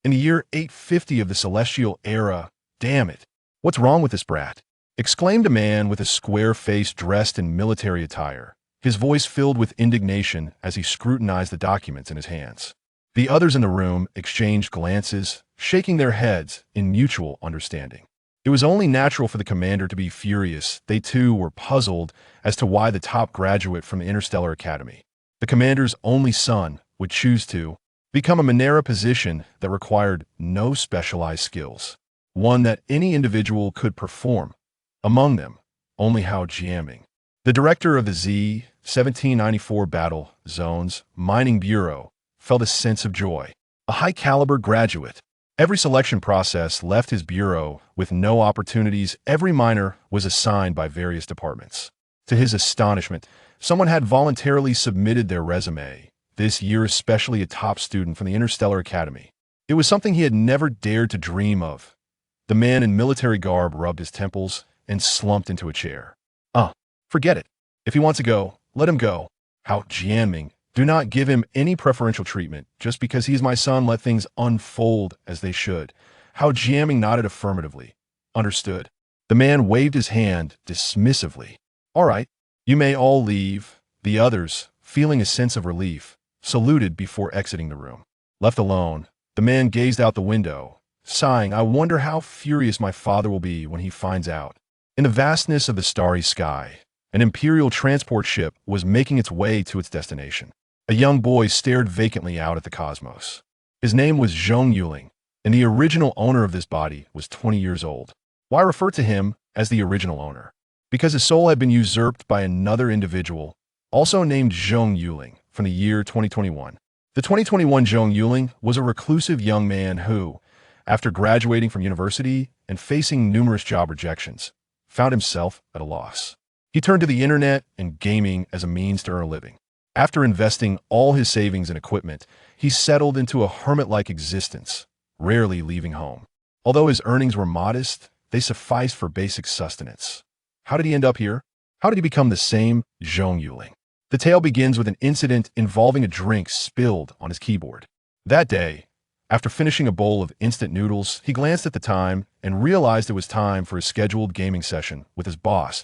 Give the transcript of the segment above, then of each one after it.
In the year 850 of the celestial era, damn it, what's wrong with this brat? Exclaimed a man with a square face dressed in military attire, his voice filled with indignation as he scrutinized the documents in his hands. The others in the room exchanged glances, shaking their heads in mutual understanding. It was only natural for the commander to be furious. They too were puzzled as to why the top graduate from the Interstellar Academy, the commander's only son, would choose to become a Monera position that required no specialized skills, one that any individual could perform. Among them, only Hao Jiaming, the director of the Z-1794 Battle Zones Mining Bureau, felt a sense of joy. A high-caliber graduate. Every selection process left his bureau with no opportunities. Every miner was assigned by various departments. To his astonishment, someone had voluntarily submitted their resume, this year especially a top student from the Interstellar Academy. It was something he had never dared to dream of. The man in military garb rubbed his temples and slumped into a chair. Forget it. If he wants to go, let him go. Hao Jianming, do not give him any preferential treatment. Just because he is my son, let things unfold as they should. Hao Jianming nodded affirmatively. Understood. The man waved his hand dismissively. All right, you may all leave. The others, feeling a sense of relief, saluted before exiting the room. Left alone, the man gazed out the window, sighing, I wonder how furious my father will be when he finds out. In the vastness of the starry sky, an Imperial transport ship was making its way to its destination. A young boy stared vacantly out at the cosmos. His name was Zhong Yuling, and the original owner of this body was 20 years old. Why refer to him as the original owner? Because his soul had been usurped by another individual, also named Zhong Yuling, from the year 2021. The 2021 Zhong Yuling was a reclusive young man who, after graduating from university and facing numerous job rejections, found himself at a loss. He turned to the internet and gaming as a means to earn a living. After investing all his savings and equipment, he settled into a hermit-like existence, rarely leaving home. Although his earnings were modest, they sufficed for basic sustenance. How did he end up here? How did he become the same Zhong Yuling? The tale begins with an incident involving a drink spilled on his keyboard. That day, after finishing a bowl of instant noodles, he glanced at the time and realized it was time for his scheduled gaming session with his boss.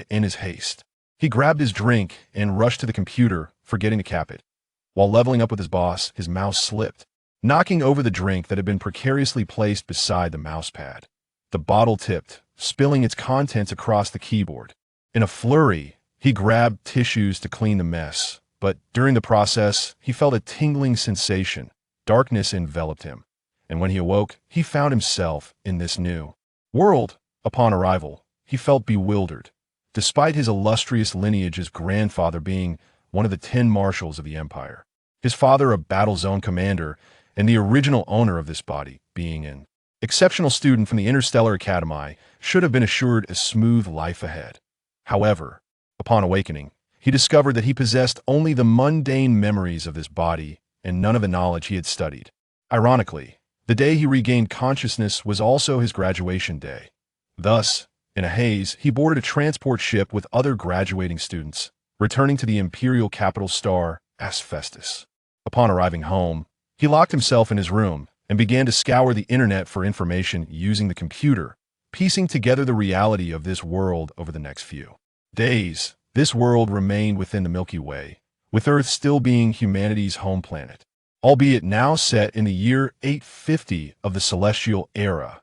In his haste, he grabbed his drink and rushed to the computer, forgetting to cap it. While leveling up with his boss, his mouse slipped, knocking over the drink that had been precariously placed beside the mouse pad. The bottle tipped, spilling its contents across the keyboard. In a flurry, he grabbed tissues to clean the mess, but during the process, he felt a tingling sensation. Darkness enveloped him, and when he awoke, he found himself in this new world. Upon arrival, he felt bewildered. Despite his illustrious lineage, his grandfather being one of the 10 marshals of the Empire, his father a battle zone commander, and the original owner of this body being an exceptional student from the Interstellar Academy, should have been assured a smooth life ahead. However, upon awakening, he discovered that he possessed only the mundane memories of this body and none of the knowledge he had studied. Ironically, the day he regained consciousness was also his graduation day. Thus, in a haze, he boarded a transport ship with other graduating students, returning to the imperial capital star, Asbestos. Upon arriving home, he locked himself in his room and began to scour the internet for information using the computer, piecing together the reality of this world over the next few days. This world remained within the Milky Way, with Earth still being humanity's home planet, albeit now set in the year 850 of the celestial era.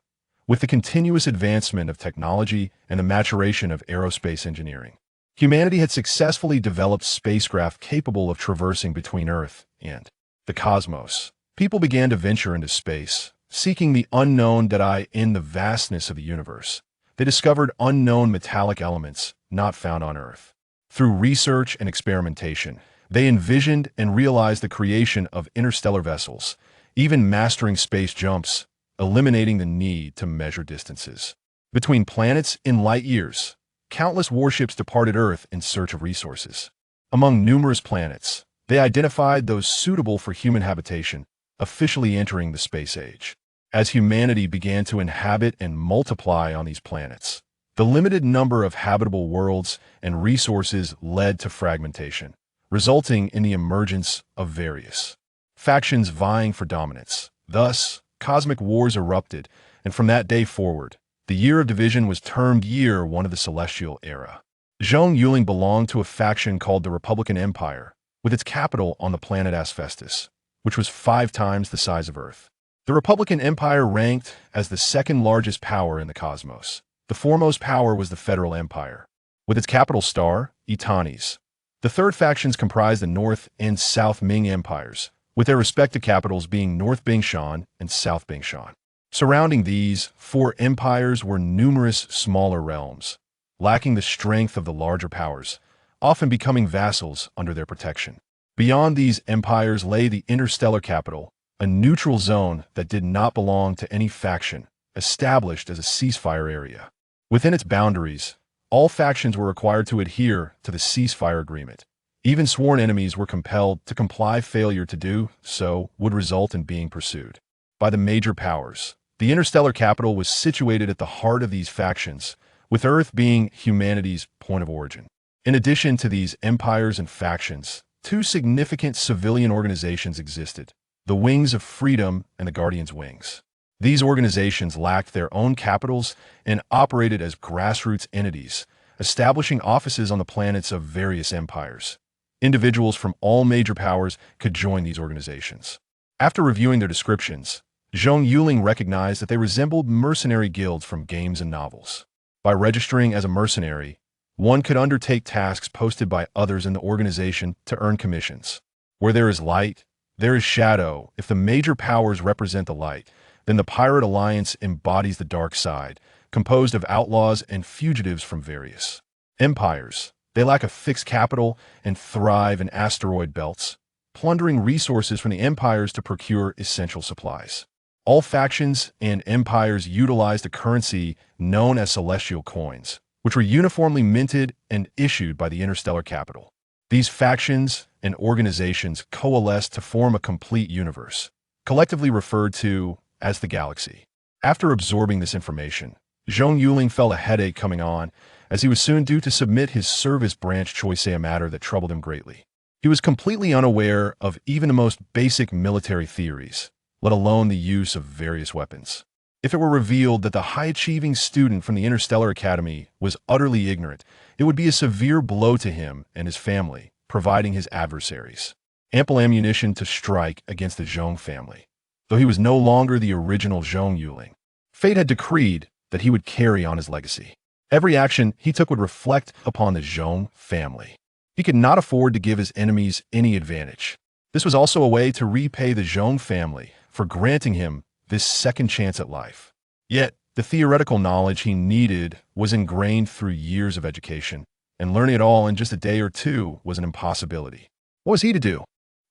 With the continuous advancement of technology and the maturation of aerospace engineering, humanity had successfully developed spacecraft capable of traversing between Earth and the cosmos. People began to venture into space, seeking the unknown. In the vastness of the universe, they discovered unknown metallic elements not found on Earth. Through research and experimentation, they envisioned and realized the creation of interstellar vessels, even mastering space jumps, eliminating the need to measure distances between planets in light years. Countless warships departed Earth in search of resources. Among numerous planets, they identified those suitable for human habitation, officially entering the space age. As humanity began to inhabit and multiply on these planets, the limited number of habitable worlds and resources led to fragmentation, resulting in the emergence of various factions vying for dominance. Thus, cosmic wars erupted, and from that day forward, the year of division was termed Year 1 of the Celestial Era. Zhong Yuling belonged to a faction called the Republican Empire, with its capital on the planet Asbestos, which was 5 times the size of Earth. The Republican Empire ranked as the second largest power in the cosmos. The foremost power was the Federal Empire, with its capital star, Itanis. The third factions comprised the North and South Ming empires, with their respective capitals being North Bingshan and South Bingshan. Surrounding these 4 empires were numerous smaller realms, lacking the strength of the larger powers, often becoming vassals under their protection. Beyond these empires lay the interstellar capital, a neutral zone that did not belong to any faction, established as a ceasefire area. Within its boundaries, all factions were required to adhere to the ceasefire agreement. Even sworn enemies were compelled to comply. Failure to do so would result in being pursued by the major powers. The interstellar capital was situated at the heart of these factions, with Earth being humanity's point of origin. In addition to these empires and factions, 2 significant civilian organizations existed: the Wings of Freedom and the Guardians' Wings. These organizations lacked their own capitals and operated as grassroots entities, establishing offices on the planets of various empires. Individuals from all major powers could join these organizations. After reviewing their descriptions, Zhong Yuling recognized that they resembled mercenary guilds from games and novels. By registering as a mercenary, one could undertake tasks posted by others in the organization to earn commissions. Where there is light, there is shadow. If the major powers represent the light, then the Pirate Alliance embodies the dark side, composed of outlaws and fugitives from various empires. They lack a fixed capital and thrive in asteroid belts, plundering resources from the empires to procure essential supplies. All factions and empires utilized a currency known as celestial coins, which were uniformly minted and issued by the interstellar capital. These factions and organizations coalesced to form a complete universe, collectively referred to as the galaxy. After absorbing this information, Zhong Yuling felt a headache coming on, as he was soon due to submit his service branch choice, a matter that troubled him greatly. He was completely unaware of even the most basic military theories, let alone the use of various weapons. If it were revealed that the high-achieving student from the Interstellar Academy was utterly ignorant, it would be a severe blow to him and his family, providing his adversaries ample ammunition to strike against the Zhong family. Though he was no longer the original Zhong Yuling, fate had decreed that he would carry on his legacy. Every action he took would reflect upon the Zhong family. He could not afford to give his enemies any advantage. This was also a way to repay the Zhong family for granting him this second chance at life. Yet, the theoretical knowledge he needed was ingrained through years of education, and learning it all in just a day or 2 was an impossibility. What was he to do?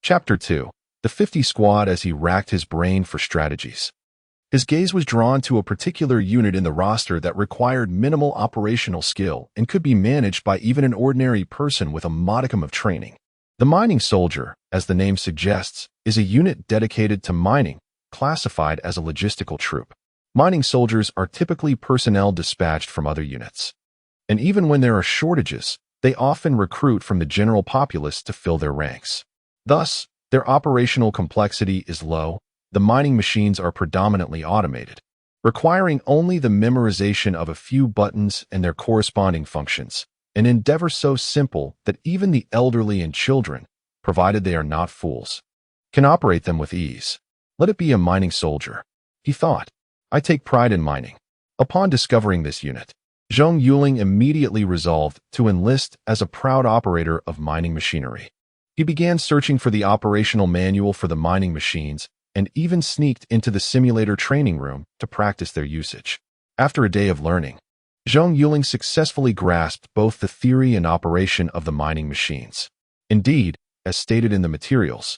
Chapter 2. The 50 Squad. As he racked his brain for strategies, his gaze was drawn to a particular unit in the roster that required minimal operational skill and could be managed by even an ordinary person with a modicum of training. The Mining Soldier, as the name suggests, is a unit dedicated to mining, classified as a logistical troop. Mining soldiers are typically personnel dispatched from other units, and even when there are shortages, they often recruit from the general populace to fill their ranks. Thus, their operational complexity is low. The mining machines are predominantly automated, requiring only the memorization of a few buttons and their corresponding functions, an endeavor so simple that even the elderly and children, provided they are not fools, can operate them with ease. Let it be a mining soldier, he thought. I take pride in mining. Upon discovering this unit, Zhong Yuling immediately resolved to enlist as a proud operator of mining machinery. He began searching for the operational manual for the mining machines and even sneaked into the simulator training room to practice their usage. After a day of learning, Zhong Yuling successfully grasped both the theory and operation of the mining machines. Indeed, as stated in the materials,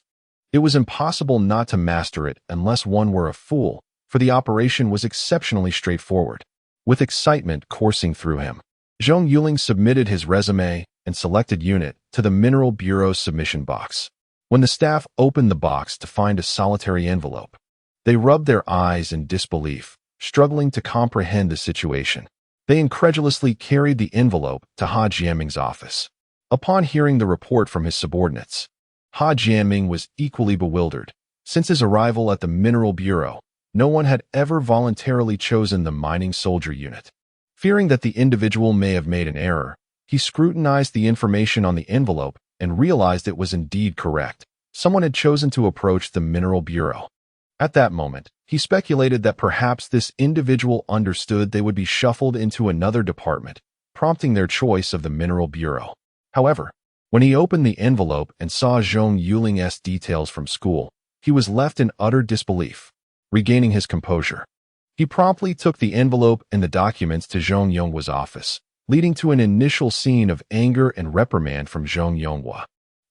it was impossible not to master it unless one were a fool, for the operation was exceptionally straightforward. With excitement coursing through him, Zhong Yuling submitted his resume and selected unit to the Mineral Bureau's submission box. When the staff opened the box to find a solitary envelope, they rubbed their eyes in disbelief, struggling to comprehend the situation. They incredulously carried the envelope to Ha Jianming's office. Upon hearing the report from his subordinates, Ha Jianming was equally bewildered, Since his arrival at the Mineral Bureau, no one had ever voluntarily chosen the mining soldier unit. Fearing that the individual may have made an error, he scrutinized the information on the envelope and realized it was indeed correct. Someone had chosen to approach the Mineral Bureau. At that moment, he speculated that perhaps this individual understood they would be shuffled into another department, prompting their choice of the Mineral Bureau. However, when he opened the envelope and saw Zhong Yuling's details from school, he was left in utter disbelief. Regaining his composure, he promptly took the envelope and the documents to Zhong Yonghua's office, leading to an initial scene of anger and reprimand from Zhong Yonghua.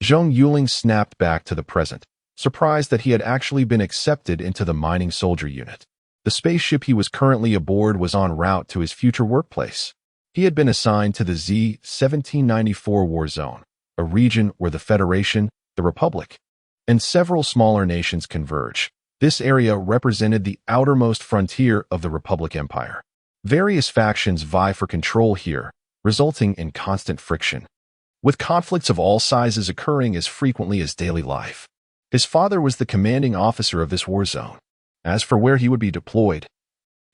Zhong Yuling snapped back to the present, surprised that he had actually been accepted into the mining soldier unit. The spaceship he was currently aboard was en route to his future workplace. He had been assigned to the Z-1794 war zone, a region where the Federation, the Republic, and several smaller nations converge. This area represented the outermost frontier of the Republic Empire. Various factions vie for control here, resulting in constant friction, with conflicts of all sizes occurring as frequently as daily life. His father was the commanding officer of this war zone. As for where he would be deployed,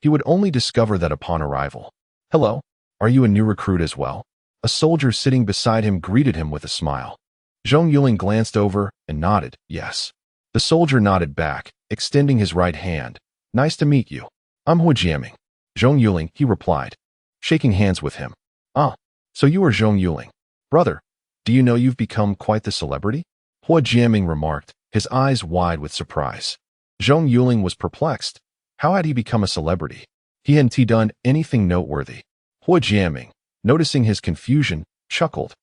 he would only discover that upon arrival. "Hello, are you a new recruit as well?" A soldier sitting beside him greeted him with a smile. Zhong Yuling glanced over and nodded, yes. The soldier nodded back, extending his right hand. "Nice to meet you. I'm Hua Jiaming." "Zhong Yuling," he replied, shaking hands with him. "Ah, so you are Zhong Yuling. Brother, do you know you've become quite the celebrity?" Hua Jiaming remarked, his eyes wide with surprise. Zhong Yuling was perplexed. How had he become a celebrity? He hadn't done anything noteworthy. Hua Jiaming, noticing his confusion, chuckled.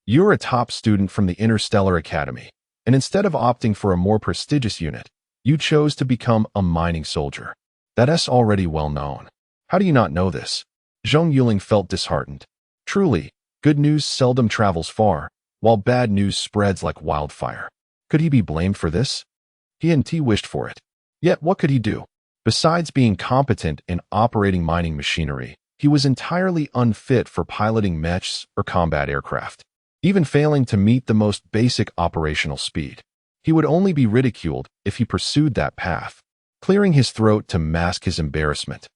"You're a top student from the Interstellar Academy, and instead of opting for a more prestigious unit, you chose to become a mining soldier. That's already well known. How do you not know this?" Zhong Yuling felt disheartened. Truly, good news seldom travels far, while bad news spreads like wildfire. Could he be blamed for this? He hadn't wished for it. Yet what could he do? Besides being competent in operating mining machinery, he was entirely unfit for piloting mechs or combat aircraft. Even failing to meet the most basic operational speed, he would only be ridiculed if he pursued that path. Clearing his throat to mask his embarrassment,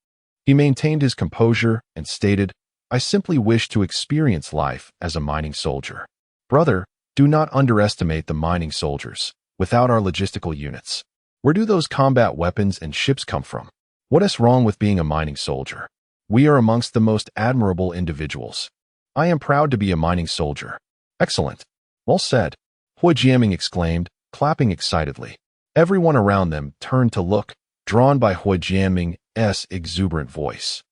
he maintained his composure and stated, "I simply wish to experience life as a mining soldier. Brother, do not underestimate the mining soldiers. Without our logistical units, where do those combat weapons and ships come from? What is wrong with being a mining soldier? We are amongst the most admirable individuals. I am proud to be a mining soldier." "Excellent. Well said," Hua Jiaming exclaimed, clapping excitedly. Everyone around them turned to look, drawn by Hua Jiaming's exuberant voice.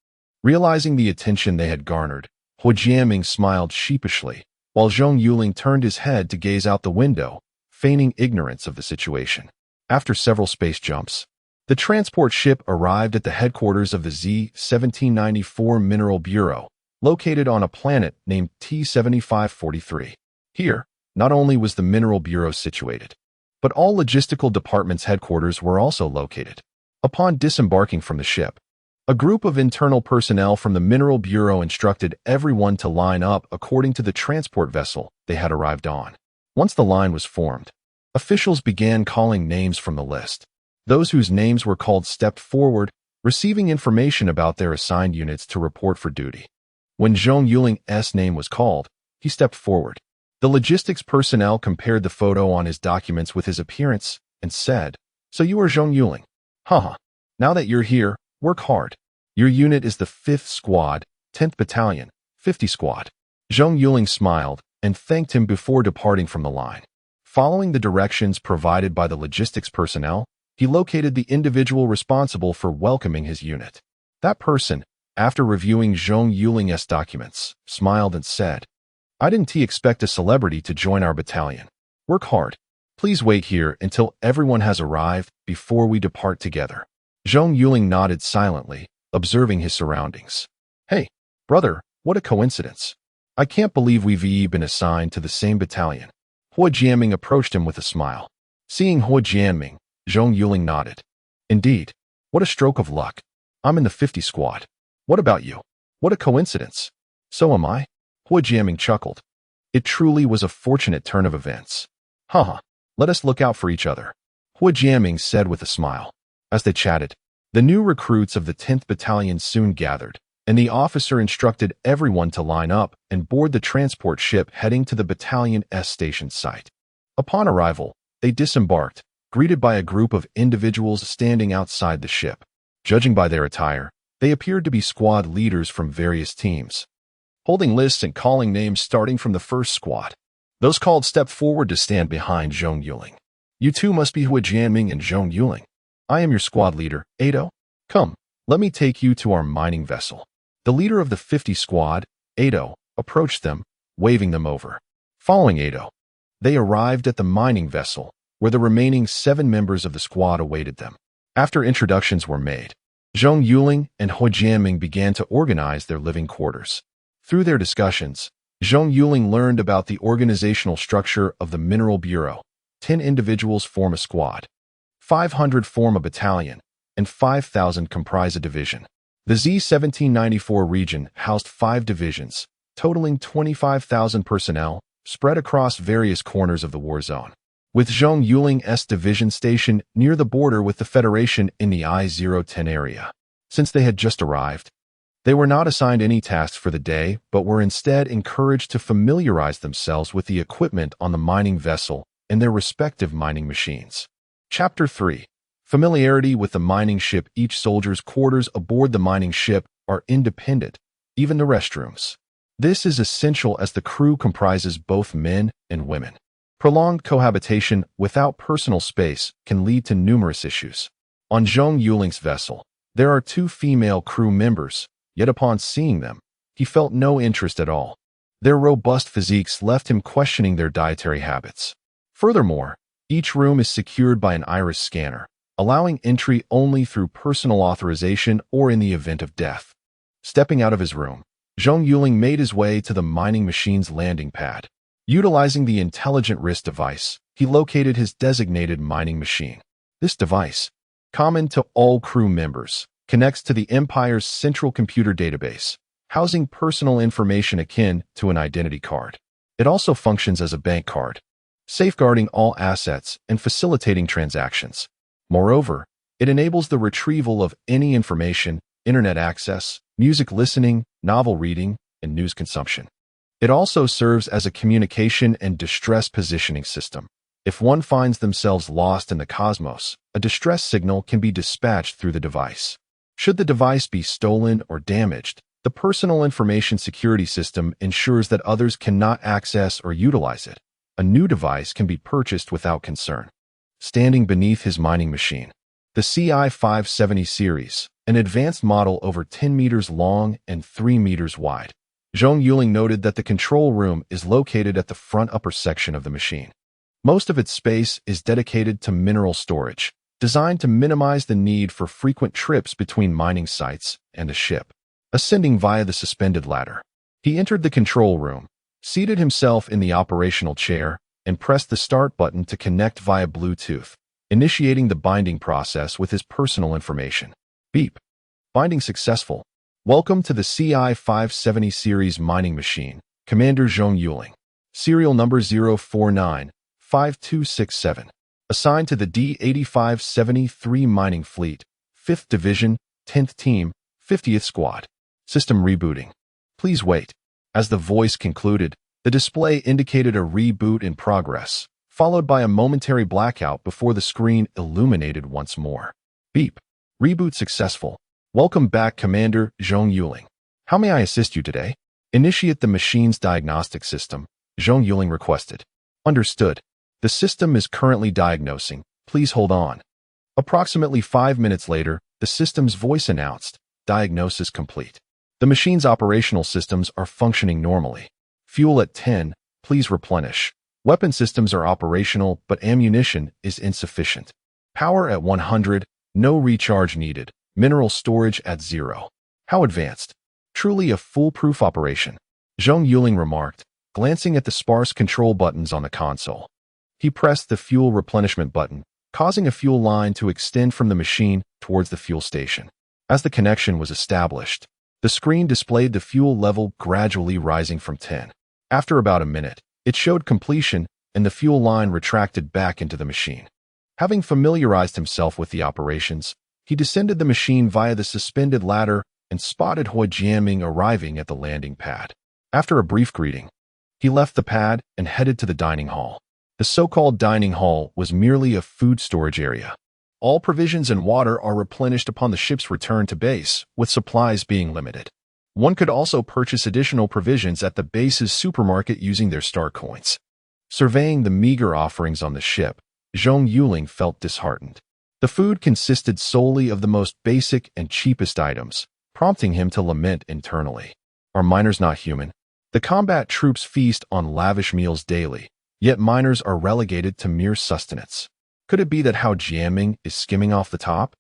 Realizing the attention they had garnered, Hua Jiaming smiled sheepishly, while Zhong Yuling turned his head to gaze out the window, feigning ignorance of the situation. After several space jumps, the transport ship arrived at the headquarters of the Z-1794 Mineral Bureau, located on a planet named T-7543. Here, not only was the Mineral Bureau situated, but all logistical departments' headquarters were also located. Upon disembarking from the ship, a group of internal personnel from the Mineral Bureau instructed everyone to line up according to the transport vessel they had arrived on. Once the line was formed, officials began calling names from the list. Those whose names were called stepped forward, receiving information about their assigned units to report for duty. When Zhong Yuling's name was called, he stepped forward. The logistics personnel compared the photo on his documents with his appearance and said, "So you are Zhong Yuling? Haha. Now that you're here, work hard. Your unit is the 5th Squad, 10th Battalion, 50 Squad." Zhong Yuling smiled and thanked him before departing from the line. Following the directions provided by the logistics personnel, he located the individual responsible for welcoming his unit. That person, after reviewing Zhong Yuling's documents, smiled and said, "I didn't expect a celebrity to join our battalion. Work hard. Please wait here until everyone has arrived before we depart together." Zhong Yuling nodded silently, observing his surroundings. "Hey, brother, what a coincidence. I can't believe we've been assigned to the same battalion." Hua Jiaming approached him with a smile. Seeing Hua Jiaming, Zhong Yuling nodded. "Indeed, what a stroke of luck. I'm in the 50 Squad. What about you? What a coincidence." "So am I," Hua Jiaming chuckled. It truly was a fortunate turn of events. Haha, let us look out for each other." Jiaming said with a smile. As they chatted, the new recruits of the 10th Battalion soon gathered, and the officer instructed everyone to line up and board the transport ship heading to the battalion's station site. Upon arrival, they disembarked, greeted by a group of individuals standing outside the ship. Judging by their attire, they appeared to be squad leaders from various teams, holding lists and calling names starting from the first squad. Those called stepped forward to stand behind Zhong Yuling. You two must be Jiaming and Zhong Yuling. I am your squad leader, Ado. Come, let me take you to our mining vessel. The leader of the 50 squad, Ado, approached them, waving them over. Following Ado, they arrived at the mining vessel, where the remaining 7 members of the squad awaited them. After introductions were made, Zhong Yuling and Jiaming began to organize their living quarters. Through their discussions, Zhong Yuling learned about the organizational structure of the Mineral Bureau. 10 individuals form a squad, 500 form a battalion, and 5,000 comprise a division. The Z-1794 region housed 5 divisions, totaling 25,000 personnel, spread across various corners of the war zone. With Zhong Yuling's division stationed near the border with the Federation in the I-010 area. Since they had just arrived, they were not assigned any tasks for the day, but were instead encouraged to familiarize themselves with the equipment on the mining vessel and their respective mining machines. Chapter 3. Familiarity with the mining ship. Each soldier's quarters aboard the mining ship are independent, even the restrooms. This is essential as the crew comprises both men and women. Prolonged cohabitation without personal space can lead to numerous issues. On Zhong Yuling's vessel, there are 2 female crew members, yet upon seeing them, he felt no interest at all. Their robust physiques left him questioning their dietary habits. Furthermore, each room is secured by an iris scanner, allowing entry only through personal authorization or in the event of death. Stepping out of his room, Zhong Yuling made his way to the mining machine's landing pad. Utilizing the intelligent wrist device, he located his designated mining machine. This device, common to all crew members, connects to the Empire's central computer database, housing personal information akin to an identity card. It also functions as a bank card, safeguarding all assets and facilitating transactions. Moreover, it enables the retrieval of any information, internet access, music listening, novel reading, and news consumption. It also serves as a communication and distress positioning system. If one finds themselves lost in the cosmos, a distress signal can be dispatched through the device. Should the device be stolen or damaged, the personal information security system ensures that others cannot access or utilize it. A new device can be purchased without concern. Standing beneath his mining machine, the CI-570 series, an advanced model over 10 meters long and 3 meters wide. Zhong Yuling noted that the control room is located at the front upper section of the machine. Most of its space is dedicated to mineral storage, designed to minimize the need for frequent trips between mining sites and the ship. Ascending via the suspended ladder, he entered the control room, seated himself in the operational chair, and pressed the start button to connect via Bluetooth, initiating the binding process with his personal information. Beep. Binding successful. Welcome to the CI-570 series mining machine, Commander Zhong Yuling. Serial number 049-5267. Assigned to the D-8573 Mining Fleet, 5th Division, 10th Team, 50th Squad. System rebooting. Please wait. As the voice concluded, the display indicated a reboot in progress, followed by a momentary blackout before the screen illuminated once more. Beep. Reboot successful. Welcome back, Commander Zhong Yuling. How may I assist you today? Initiate the machine's diagnostic system, Zhong Yuling requested. Understood. The system is currently diagnosing. Please hold on. Approximately 5 minutes later, the system's voice announced, diagnosis complete. The machine's operational systems are functioning normally. Fuel at 10, please replenish. Weapon systems are operational, but ammunition is insufficient. Power at 100, no recharge needed. Mineral storage at 0. How advanced? Truly a foolproof operation, Zhong Yuling remarked, glancing at the sparse control buttons on the console. He pressed the fuel replenishment button, causing a fuel line to extend from the machine towards the fuel station. As the connection was established, the screen displayed the fuel level gradually rising from 10. After about a minute, it showed completion and the fuel line retracted back into the machine. Having familiarized himself with the operations, he descended the machine via the suspended ladder and spotted Hui Jianming arriving at the landing pad. After a brief greeting, he left the pad and headed to the dining hall. The so-called dining hall was merely a food storage area. All provisions and water are replenished upon the ship's return to base, with supplies being limited. One could also purchase additional provisions at the base's supermarket using their star coins. Surveying the meager offerings on the ship, Zhong Yuling felt disheartened. The food consisted solely of the most basic and cheapest items, prompting him to lament internally. Are miners not human? The combat troops feast on lavish meals daily, yet miners are relegated to mere sustenance. Could it be that Hao Jianming is skimming off the top?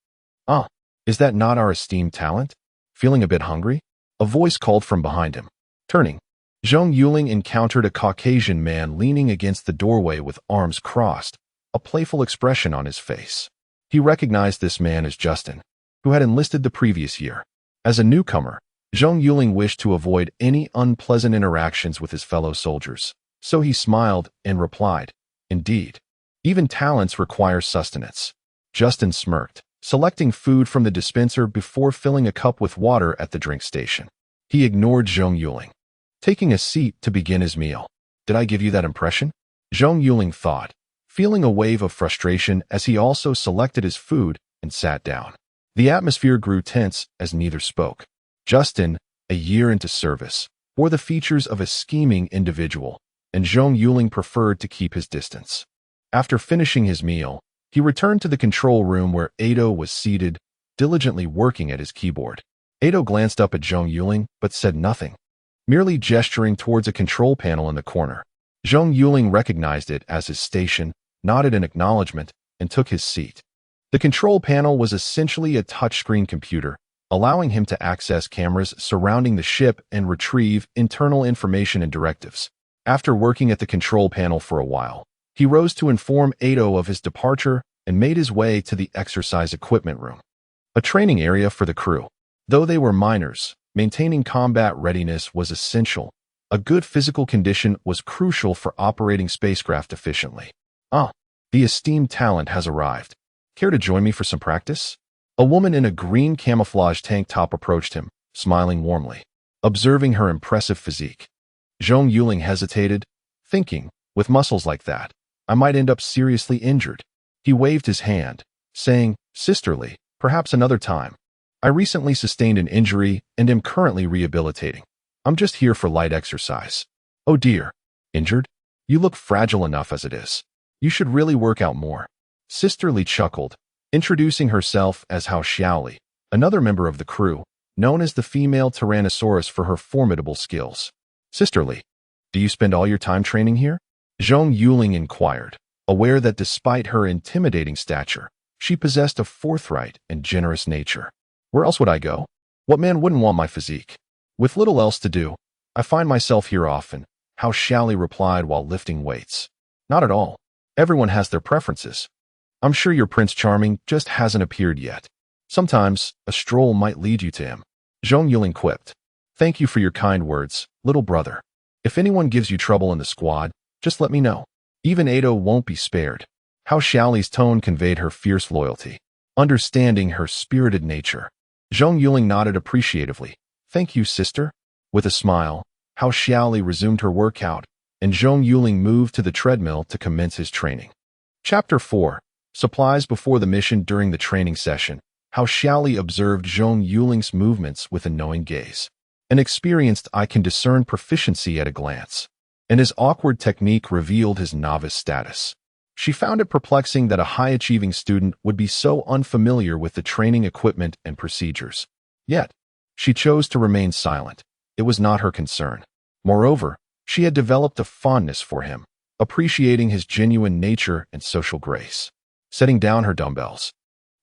Is that not our esteemed talent? Feeling a bit hungry? A voice called from behind him. Turning, Zhong Yuling encountered a Caucasian man leaning against the doorway with arms crossed, a playful expression on his face. He recognized this man as Justin, who had enlisted the previous year. As a newcomer, Zhong Yuling wished to avoid any unpleasant interactions with his fellow soldiers, so he smiled and replied, "Indeed. Even talents require sustenance." Justin smirked, selecting food from the dispenser before filling a cup with water at the drink station. He ignored Zhong Yuling, taking a seat to begin his meal. Did I give you that impression? Zhong Yuling thought, feeling a wave of frustration as he also selected his food and sat down. The atmosphere grew tense as neither spoke. Justin, a year into service, bore the features of a scheming individual, and Zhong Yuling preferred to keep his distance. After finishing his meal, he returned to the control room where Ado was seated, diligently working at his keyboard. Ado glanced up at Zhong Yuling but said nothing, merely gesturing towards a control panel in the corner. Zhong Yuling recognized it as his station, nodded in acknowledgement, and took his seat. The control panel was essentially a touchscreen computer, allowing him to access cameras surrounding the ship and retrieve internal information and directives. After working at the control panel for a while, he rose to inform Ado of his departure and made his way to the exercise equipment room, a training area for the crew. Though they were miners, maintaining combat readiness was essential. A good physical condition was crucial for operating spacecraft efficiently. The esteemed talent has arrived. Care to join me for some practice? A woman in a green camouflage tank top approached him, smiling warmly. Observing her impressive physique, Zhong Yuling hesitated, thinking, with muscles like that, I might end up seriously injured. He waved his hand, saying, "Sisterly, perhaps another time. I recently sustained an injury and am currently rehabilitating. I'm just here for light exercise." "Oh dear. Injured? You look fragile enough as it is. You should really work out more." Sisterly chuckled, introducing herself as Hao Xiaoli, another member of the crew, known as the female Tyrannosaurus for her formidable skills. "Sisterly, do you spend all your time training here?" Zhong Yuling inquired, aware that despite her intimidating stature, she possessed a forthright and generous nature. "Where else would I go? What man wouldn't want my physique? With little else to do, I find myself here often," Hao Xiaoli replied while lifting weights. "Not at all. Everyone has their preferences. I'm sure your Prince Charming just hasn't appeared yet. Sometimes, a stroll might lead you to him." Zhong Yuling quipped. "Thank you for your kind words, little brother. If anyone gives you trouble in the squad, just let me know. Even Ado won't be spared." Hao Xiaoli's tone conveyed her fierce loyalty. Understanding her spirited nature, Zhong Yuling nodded appreciatively. "Thank you, sister." With a smile, Hao Xiaoli resumed her workout, and Zhong Yuling moved to the treadmill to commence his training. Chapter 4. Supplies before the mission. During the training session, Hao Xiaoli observed Zhong Yuling's movements with a knowing gaze. An experienced eye can discern proficiency at a glance, and his awkward technique revealed his novice status. She found it perplexing that a high-achieving student would be so unfamiliar with the training equipment and procedures. Yet, she chose to remain silent. It was not her concern. Moreover, she had developed a fondness for him, appreciating his genuine nature and social grace. Setting down her dumbbells,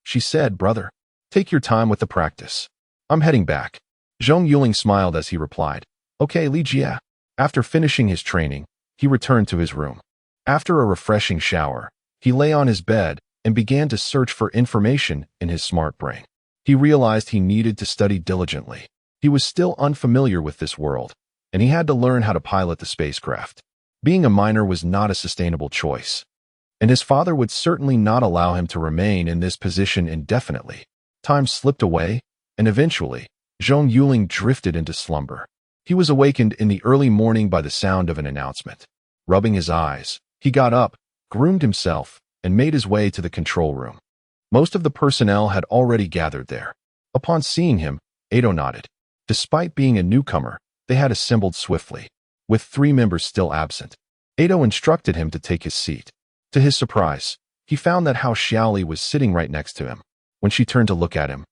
she said, "Brother, take your time with the practice. I'm heading back." Zhong Yuling smiled as he replied, "Okay, Li Jia." After finishing his training, he returned to his room. After a refreshing shower, he lay on his bed and began to search for information in his smart brain. He realized he needed to study diligently. He was still unfamiliar with this world, and he had to learn how to pilot the spacecraft. Being a miner was not a sustainable choice. and his father would certainly not allow him to remain in this position indefinitely. Time slipped away, and eventually, Zhong Yuling drifted into slumber. He was awakened in the early morning by the sound of an announcement. Rubbing his eyes, he got up, groomed himself, and made his way to the control room. Most of the personnel had already gathered there. Upon seeing him, Ado nodded. Despite being a newcomer, they had assembled swiftly. With 3 members still absent, Ado instructed him to take his seat. To his surprise, he found that Hao Xiaoli was sitting right next to him. When she turned to look at him,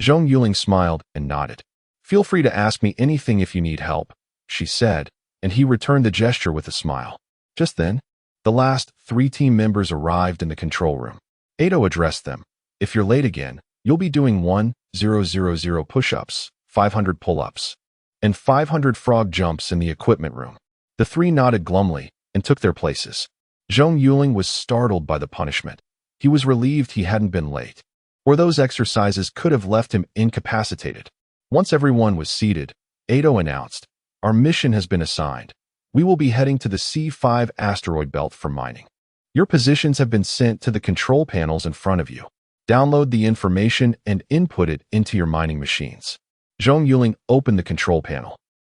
Zhong Yuling smiled and nodded. "Feel free to ask me anything if you need help," she said, and he returned the gesture with a smile. Just then, the last 3 team members arrived in the control room. Ado addressed them. "If you're late again, you'll be doing 1,000 push-ups, 500 pull-ups, and 500 frog jumps in the equipment room." The 3 nodded glumly and took their places. Zhong Yuling was startled by the punishment. He was relieved he hadn't been late, or those exercises could have left him incapacitated. Once everyone was seated, Ado announced, "Our mission has been assigned. We will be heading to the C5 asteroid belt for mining. Your positions have been sent to the control panels in front of you. Download the information and input it into your mining machines." Zhong Yuling opened the control panel,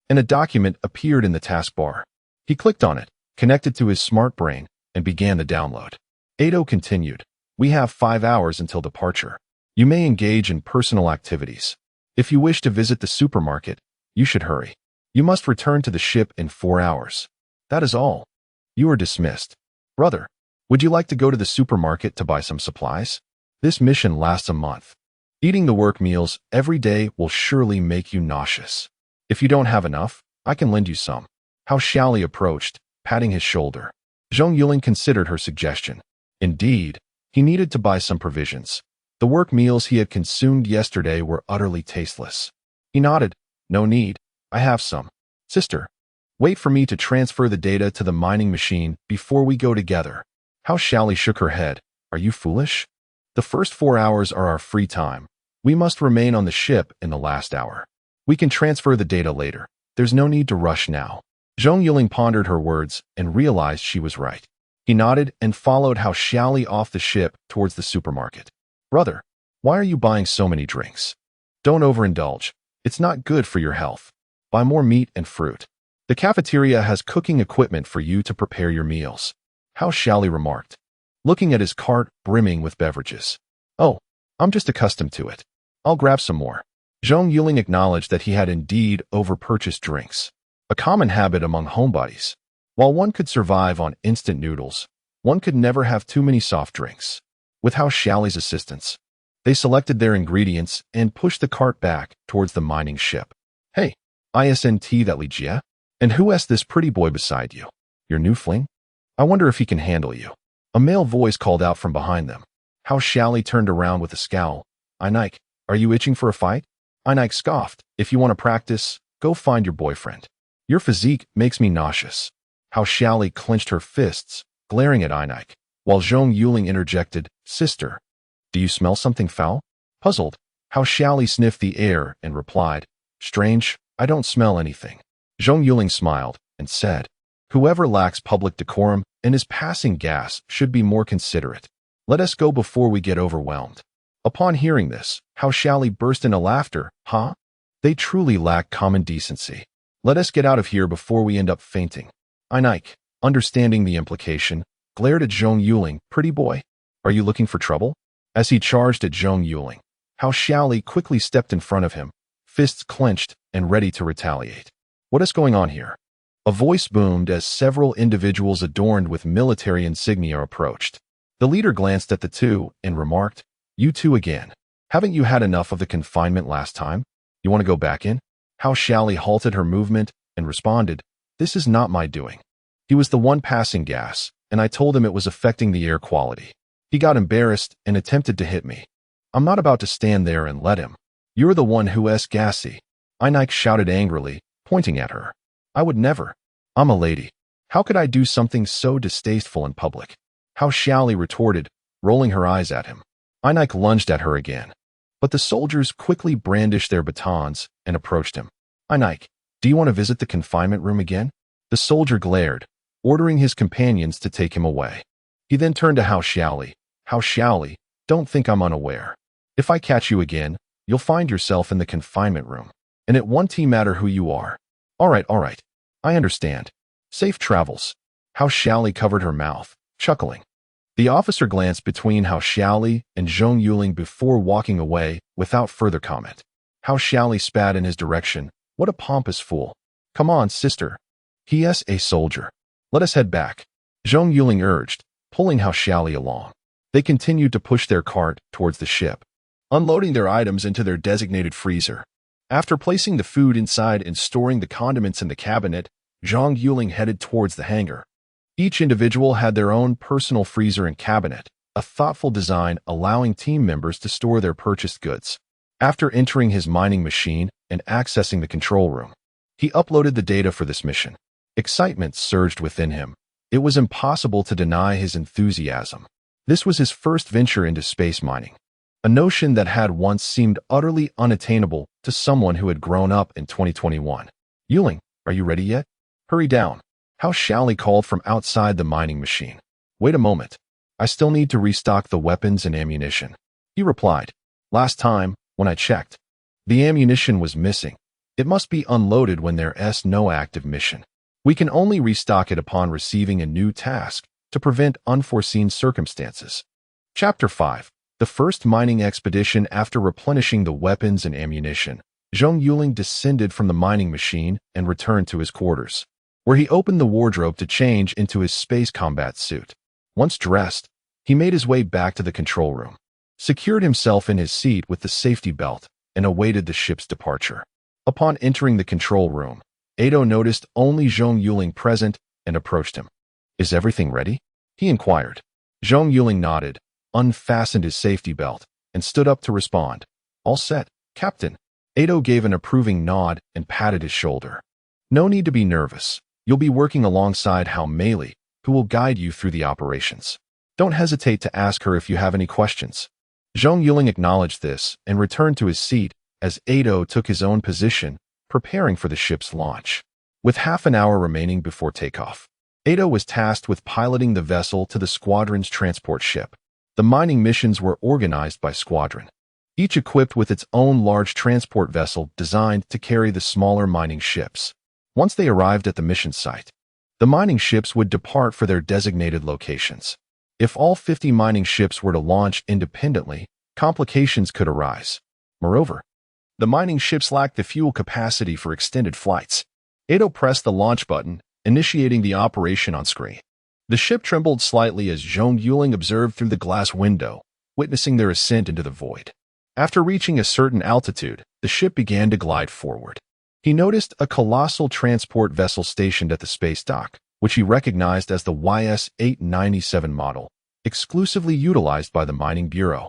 and a document appeared in the taskbar. He clicked on it, connected to his smart brain, and began the download. Ado continued, "We have 5 hours until departure. You may engage in personal activities. If you wish to visit the supermarket, you should hurry. You must return to the ship in 4 hours. That is all. You are dismissed. Brother, would you like to go to the supermarket to buy some supplies? This mission lasts a month. Eating the work meals every day will surely make you nauseous. If you don't have enough, I can lend you some." Hao Xiaoli approached, patting his shoulder. Zhong Yuling considered her suggestion. Indeed, he needed to buy some provisions. The work meals he had consumed yesterday were utterly tasteless. He nodded. "No need. I have some. Sister, wait for me to transfer the data to the mining machine before we go together." Hao Xiaoli shook her head. "Are you foolish? The first 4 hours are our free time. We must remain on the ship in the last hour. We can transfer the data later. There's no need to rush now." Zhong Yuling pondered her words and realized she was right. He nodded and followed Hao Xiaoli off the ship towards the supermarket. "Brother, why are you buying so many drinks? Don't overindulge. It's not good for your health. Buy more meat and fruit. The cafeteria has cooking equipment for you to prepare your meals," Hao Xiaoli remarked, looking at his cart brimming with beverages. "Oh, I'm just accustomed to it. I'll grab some more." Zhong Yuling acknowledged that he had indeed overpurchased drinks, a common habit among homebodies. While one could survive on instant noodles, one could never have too many soft drinks. With Hao Xiaoli's assistance, they selected their ingredients and pushed the cart back towards the mining ship. "Hey, isn't that Li Jie? And who is this pretty boy beside you? Your new fling? I wonder if he can handle you." A male voice called out from behind them. Hao Xiaoli turned around with a scowl. "Einike, are you itching for a fight?" Einike scoffed. "If you want to practice, go find your boyfriend. Your physique makes me nauseous." Hao Xiaoli clenched her fists, glaring at Einike, while Zhong Yuling interjected, "Sister, do you smell something foul?" Puzzled, Hao Xiaoli sniffed the air and replied, "Strange, I don't smell anything." Zhong Yuling smiled and said, "Whoever lacks public decorum and is passing gas should be more considerate. Let us go before we get overwhelmed." Upon hearing this, Hao Xiaoli burst into laughter. "Huh? They truly lack common decency. Let us get out of here before we end up fainting." Einike, understanding the implication, glared at Zhong Yuling. "Pretty boy, are you looking for trouble?" As he charged at Zhong Yuling, Hao Xiaoli quickly stepped in front of him, fists clenched and ready to retaliate. "What is going on here?" A voice boomed as several individuals adorned with military insignia approached. The leader glanced at the two and remarked, "You two again. Haven't you had enough of the confinement last time? You want to go back in?" Hao Xiaoli halted her movement and responded, "This is not my doing. He was the one passing gas, and I told him it was affecting the air quality. He got embarrassed and attempted to hit me. I'm not about to stand there and let him." "You're the one who is gassy," Einike shouted angrily, pointing at her. "I would never. I'm a lady. How could I do something so distasteful in public?" Hao Xiaoli retorted, rolling her eyes at him. Einike lunged at her again, but the soldiers quickly brandished their batons and approached him. "Einike, do you want to visit the confinement room again?" The soldier glared, ordering his companions to take him away. He then turned to Hao Xiaoli. Hao Xiaoli, don't think I'm unaware. If I catch you again, you'll find yourself in the confinement room. And it won't matter who you are. All right. I understand. Safe travels. Hao Xiaoli covered her mouth, chuckling. The officer glanced between Hao Xiaoli and Zhong Yuling before walking away without further comment. Hao Xiaoli spat in his direction. What a pompous fool. Come on, sister. He.S. a soldier. Let us head back. Zhong Yuling urged, pulling Hao Xiaoli along. They continued to push their cart towards the ship, unloading their items into their designated freezer. After placing the food inside and storing the condiments in the cabinet, Zhong Yuling headed towards the hangar. Each individual had their own personal freezer and cabinet, a thoughtful design allowing team members to store their purchased goods. After entering his mining machine and accessing the control room, he uploaded the data for this mission. Excitement surged within him. It was impossible to deny his enthusiasm. This was his first venture into space mining, a notion that had once seemed utterly unattainable to someone who had grown up in 2021. Yuling, are you ready yet? Hurry down. Hao Xiaoli called from outside the mining machine. Wait a moment. I still need to restock the weapons and ammunition. He replied. Last time, when I checked, the ammunition was missing. It must be unloaded when there's no active mission. We can only restock it upon receiving a new task to prevent unforeseen circumstances. Chapter 5. The first mining expedition. After replenishing the weapons and ammunition, Zhong Yuling descended from the mining machine and returned to his quarters, where he opened the wardrobe to change into his space combat suit. Once dressed, he made his way back to the control room, secured himself in his seat with the safety belt, and awaited the ship's departure. Upon entering the control room, Ado noticed only Zhong Yuling present and approached him. Is everything ready? He inquired. Zhong Yuling nodded, unfastened his safety belt, and stood up to respond. All set, Captain. Ado gave an approving nod and patted his shoulder. No need to be nervous. You'll be working alongside Hao Meili, who will guide you through the operations. Don't hesitate to ask her if you have any questions. Zhong Yuling acknowledged this and returned to his seat as Ado took his own position, preparing for the ship's launch. With half an hour remaining before takeoff, Ado was tasked with piloting the vessel to the squadron's transport ship. The mining missions were organized by squadron, each equipped with its own large transport vessel designed to carry the smaller mining ships. Once they arrived at the mission site, the mining ships would depart for their designated locations. If all 50 mining ships were to launch independently, complications could arise. Moreover, the mining ships lacked the fuel capacity for extended flights. Ado pressed the launch button, initiating the operation on screen. The ship trembled slightly as Zhong Yuling observed through the glass window, witnessing their ascent into the void. After reaching a certain altitude, the ship began to glide forward. He noticed a colossal transport vessel stationed at the space dock, which he recognized as the YS-897 model, exclusively utilized by the Mining Bureau,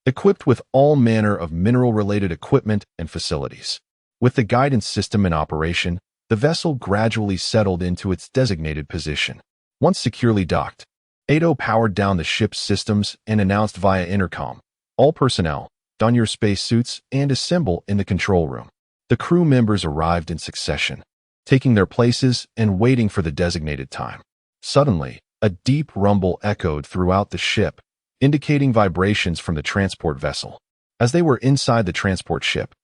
equipped with all manner of mineral-related equipment and facilities. With the guidance system in operation, the vessel gradually settled into its designated position. Once securely docked, Ado powered down the ship's systems and announced via intercom, "All personnel, don your spacesuits and assemble in the control room." The crew members arrived in succession, taking their places and waiting for the designated time. Suddenly, a deep rumble echoed throughout the ship, indicating vibrations from the transport vessel. As they were inside the transport ship,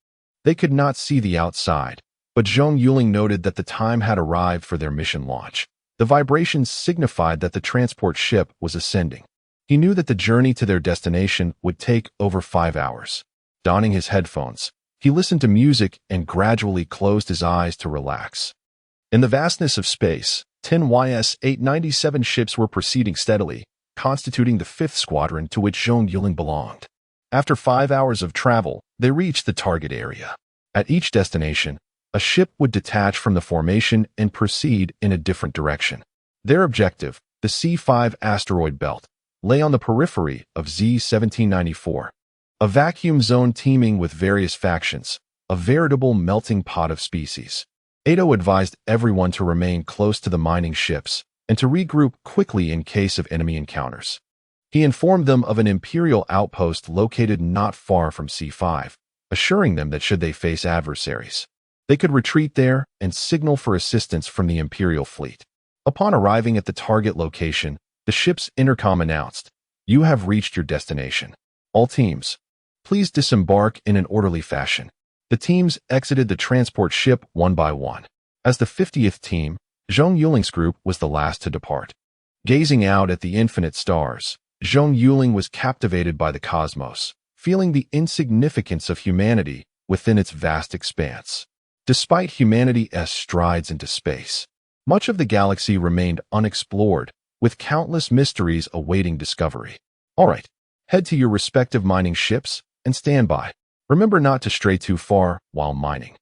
they could not see the outside, but Zhong Yuling noted that the time had arrived for their mission launch. The vibrations signified that the transport ship was ascending. He knew that the journey to their destination would take over 5 hours. Donning his headphones, he listened to music and gradually closed his eyes to relax. In the vastness of space, 10 YS-897 ships were proceeding steadily, constituting the 5th squadron to which Zhong Yuling belonged. After 5 hours of travel, they reached the target area. At each destination, a ship would detach from the formation and proceed in a different direction. Their objective, the C5 asteroid belt, lay on the periphery of Z-1794, a vacuum zone teeming with various factions, a veritable melting pot of species. Ado advised everyone to remain close to the mining ships and to regroup quickly in case of enemy encounters. He informed them of an Imperial outpost located not far from C5, assuring them that should they face adversaries, they could retreat there and signal for assistance from the Imperial fleet. Upon arriving at the target location, The ship's intercom announced, "You have reached your destination. All teams, please disembark in an orderly fashion." The teams exited the transport ship one by one. As the 50th team, Zhong Yuling's group was the last to depart. Gazing out at the infinite stars, Zhong Yuling was captivated by the cosmos, feeling the insignificance of humanity within its vast expanse. Despite humanity's strides into space, much of the galaxy remained unexplored, with countless mysteries awaiting discovery. All right, head to your respective mining ships and stand by. Remember not to stray too far while mining.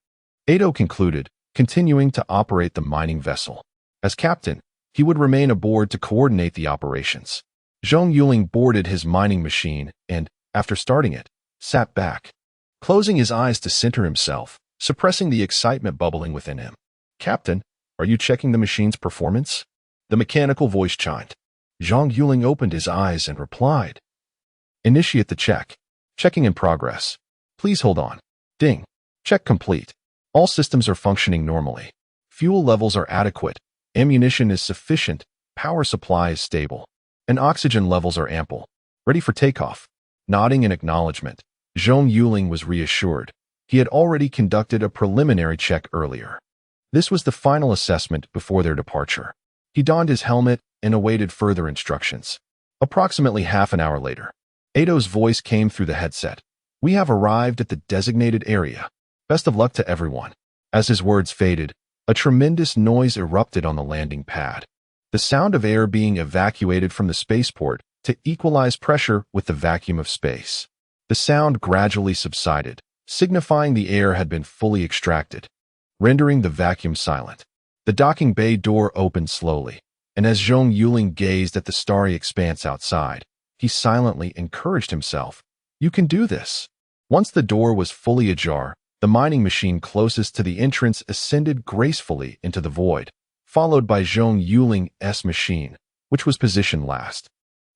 Edo concluded, continuing to operate the mining vessel. As captain, he would remain aboard to coordinate the operations. Zhong Yuling boarded his mining machine and, after starting it, sat back, closing his eyes to center himself, suppressing the excitement bubbling within him. "Captain, are you checking the machine's performance?" The mechanical voice chimed. Zhong Yuling opened his eyes and replied, "Initiate the check. Checking in progress. Please hold on." Ding. Check complete. All systems are functioning normally. Fuel levels are adequate. Ammunition is sufficient. Power supply is stable. And oxygen levels are ample. Ready for takeoff. Nodding in acknowledgement, Zhong Yuling was reassured. He had already conducted a preliminary check earlier. This was the final assessment before their departure. He donned his helmet and awaited further instructions. Approximately half an hour later, Edo's voice came through the headset. "We have arrived at the designated area. Best of luck to everyone." As his words faded, a tremendous noise erupted on the landing pad. The sound of air being evacuated from the spaceport to equalize pressure with the vacuum of space. The sound gradually subsided, signifying the air had been fully extracted, rendering the vacuum silent. The docking bay door opened slowly, and as Zhong Yuling gazed at the starry expanse outside, he silently encouraged himself, "You can do this." Once the door was fully ajar, the mining machine closest to the entrance ascended gracefully into the void, followed by Zhong Yuling's machine, which was positioned last.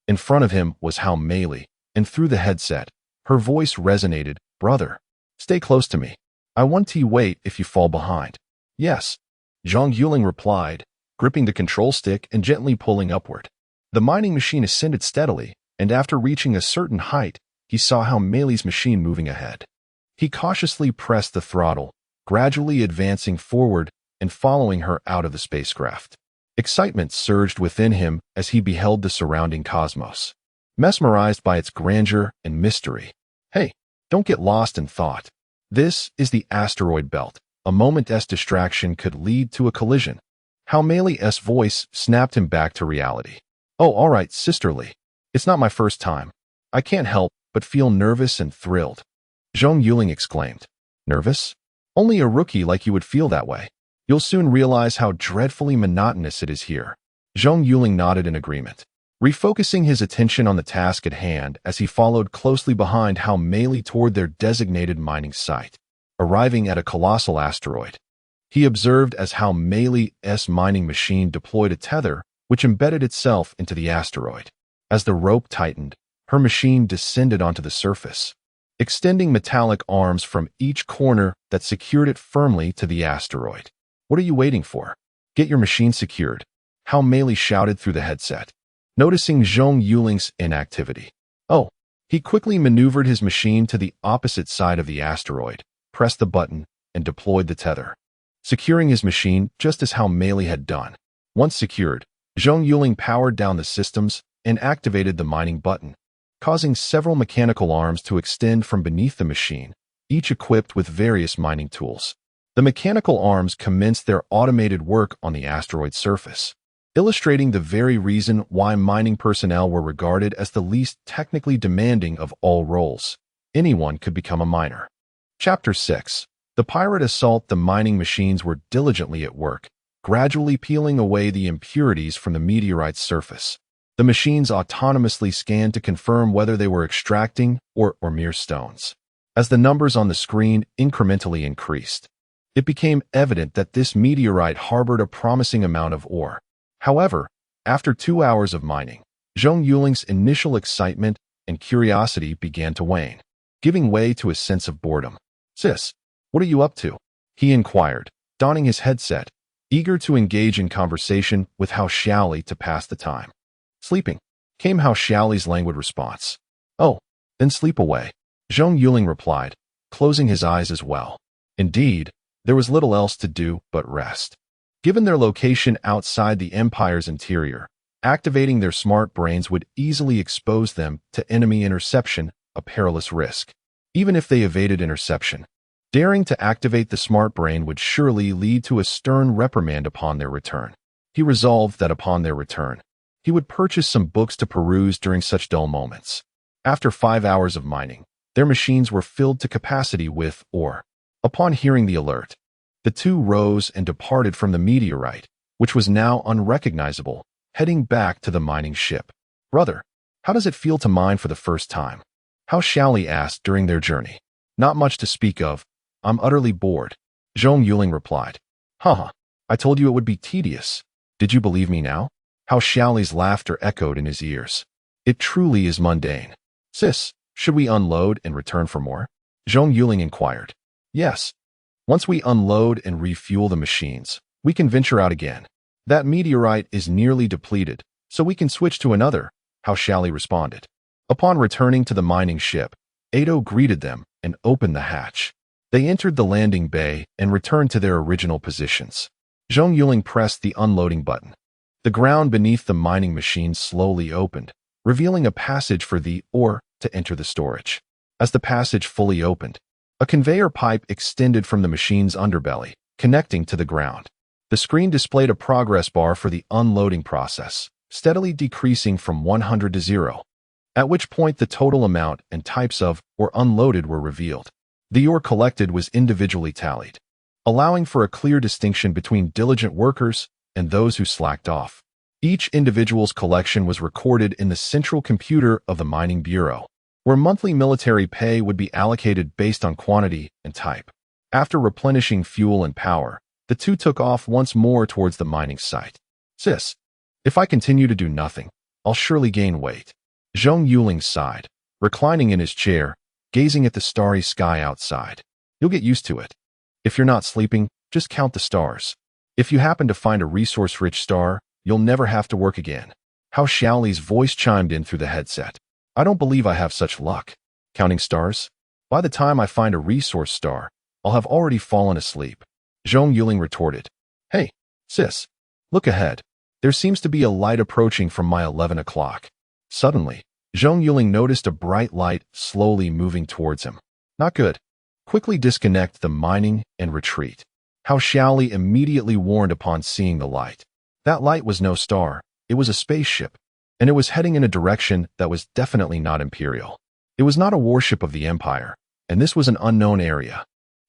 In front of him was Hao Meili, and through the headset, her voice resonated, "Brother, stay close to me. I want to wait if you fall behind." "Yes," Zhong Yuling replied, gripping the control stick and gently pulling upward. The mining machine ascended steadily, and after reaching a certain height, he saw Hao Meili's machine moving ahead. He cautiously pressed the throttle, gradually advancing forward and following her out of the spacecraft. Excitement surged within him as he beheld the surrounding cosmos, mesmerized by its grandeur and mystery. "Hey, don't get lost in thought. This is the asteroid belt. A moment's distraction could lead to a collision." Hao Meili's voice snapped him back to reality. "Oh, all right, sisterly. It's not my first time. I can't help but feel nervous and thrilled." Zhong Yuling exclaimed. "Nervous? Only a rookie like you would feel that way. You'll soon realize how dreadfully monotonous it is here." Zhong Yuling nodded in agreement, refocusing his attention on the task at hand as he followed closely behind Hao Meili toward their designated mining site. Arriving at a colossal asteroid, he observed as Hao Meili's mining machine deployed a tether which embedded itself into the asteroid. As the rope tightened, her machine descended onto the surface, extending metallic arms from each corner that secured it firmly to the asteroid. "What are you waiting for? Get your machine secured," Hao Meili shouted through the headset, noticing Zhong Yuling's inactivity. Oh, he quickly maneuvered his machine to the opposite side of the asteroid, pressed the button, and deployed the tether, securing his machine just as Hao Meili had done. Once secured, Zhong Yuling powered down the systems and activated the mining button, causing several mechanical arms to extend from beneath the machine, each equipped with various mining tools. The mechanical arms commenced their automated work on the asteroid's surface, illustrating the very reason why mining personnel were regarded as the least technically demanding of all roles. Anyone could become a miner. Chapter 6. The pirate assault. The mining machines were diligently at work, gradually peeling away the impurities from the meteorite's surface. The machines autonomously scanned to confirm whether they were extracting or mere stones. As the numbers on the screen incrementally increased, it became evident that this meteorite harbored a promising amount of ore. However, after 2 hours of mining, Zhong Yuling's initial excitement and curiosity began to wane, giving way to a sense of boredom. "Sis, what are you up to?" he inquired, donning his headset, eager to engage in conversation with Hao Xiaoli to pass the time. Sleeping, came Hao Xiaoli's languid response. Oh, then sleep away. Zhong Yuling replied, closing his eyes as well. Indeed, there was little else to do but rest. Given their location outside the Empire's interior, activating their smart brains would easily expose them to enemy interception, a perilous risk. Even if they evaded interception, daring to activate the smart brain would surely lead to a stern reprimand upon their return. He resolved that upon their return, he would purchase some books to peruse during such dull moments. After 5 hours of mining, their machines were filled to capacity with ore. Upon hearing the alert, the two rose and departed from the meteorite, which was now unrecognizable, heading back to the mining ship. Brother, how does it feel to mine for the first time? Hao Xiaoli asked during their journey. Not much to speak of. I'm utterly bored. Zhong Yuling replied. Haha, I told you it would be tedious. Did you believe me now? Hao Xiaoli's laughter echoed in his ears. It truly is mundane. Sis, should we unload and return for more? Zhong Yuling inquired. Yes. Once we unload and refuel the machines, we can venture out again. That meteorite is nearly depleted, so we can switch to another, Hao Xiaoli responded. Upon returning to the mining ship, Edo greeted them and opened the hatch. They entered the landing bay and returned to their original positions. Zhong Yuling pressed the unloading button. The ground beneath the mining machine slowly opened, revealing a passage for the ore to enter the storage. As the passage fully opened, a conveyor pipe extended from the machine's underbelly, connecting to the ground. The screen displayed a progress bar for the unloading process, steadily decreasing from 100 to 0, at which point the total amount and types of ore unloaded were revealed. The ore collected was individually tallied, allowing for a clear distinction between diligent workers and those who slacked off. Each individual's collection was recorded in the central computer of the Mining Bureau, where monthly military pay would be allocated based on quantity and type. After replenishing fuel and power, the two took off once more towards the mining site. Sis, if I continue to do nothing, I'll surely gain weight. Zhong Yuling sighed, reclining in his chair, gazing at the starry sky outside. You'll get used to it. If you're not sleeping, just count the stars. If you happen to find a resource-rich star, you'll never have to work again. Hao Xiaoli's voice chimed in through the headset. I don't believe I have such luck. Counting stars? By the time I find a resource star, I'll have already fallen asleep. Zhong Yuling retorted. Hey, sis, look ahead. There seems to be a light approaching from my 11 o'clock. Suddenly, Zhong Yuling noticed a bright light slowly moving towards him. Not good. Quickly disconnect the mining and retreat. Hao Xiaoli immediately warned upon seeing the light. That light was no star, it was a spaceship, and it was heading in a direction that was definitely not Imperial. It was not a warship of the Empire, and this was an unknown area.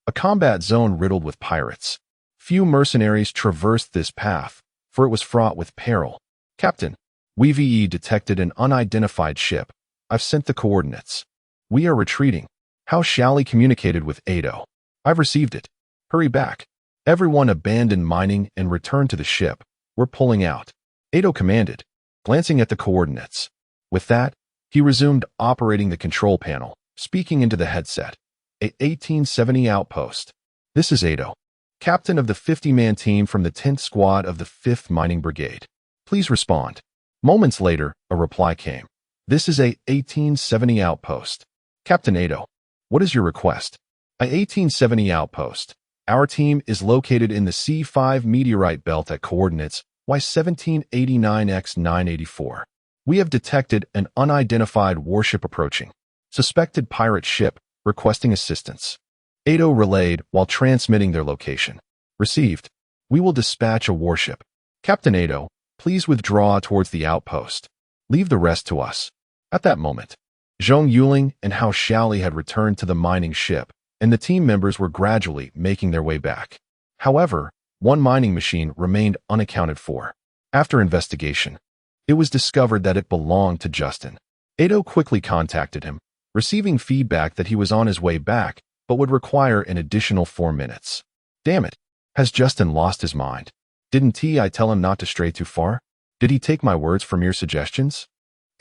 A combat zone riddled with pirates. Few mercenaries traversed this path, for it was fraught with peril. Captain, we detected an unidentified ship. I've sent the coordinates. We are retreating. Hao Xiaoli communicated with Edo. I've received it. Hurry back. Everyone abandoned mining and returned to the ship. We're pulling out. Edo commanded, glancing at the coordinates. With that, he resumed operating the control panel, speaking into the headset. A 1870 outpost. This is Edo, captain of the 50-man team from the 10th Squad of the 5th Mining Brigade. Please respond. Moments later, a reply came. This is a 1870 outpost. Captain Edo, what is your request? A 1870 outpost. Our team is located in the C5 meteorite belt at coordinates Y1789x984. We have detected an unidentified warship approaching. Suspected pirate ship requesting assistance. Edo relayed while transmitting their location. Received. We will dispatch a warship. Captain Edo, please withdraw towards the outpost. Leave the rest to us. At that moment, Zhong Yuling and Hao Xiaoli had returned to the mining ship, and the team members were gradually making their way back. However, one mining machine remained unaccounted for. After investigation, it was discovered that it belonged to Justin. Edo quickly contacted him, receiving feedback that he was on his way back, but would require an additional 4 minutes. Damn it, has Justin lost his mind? Didn't I tell him not to stray too far? Did he take my words for mere suggestions?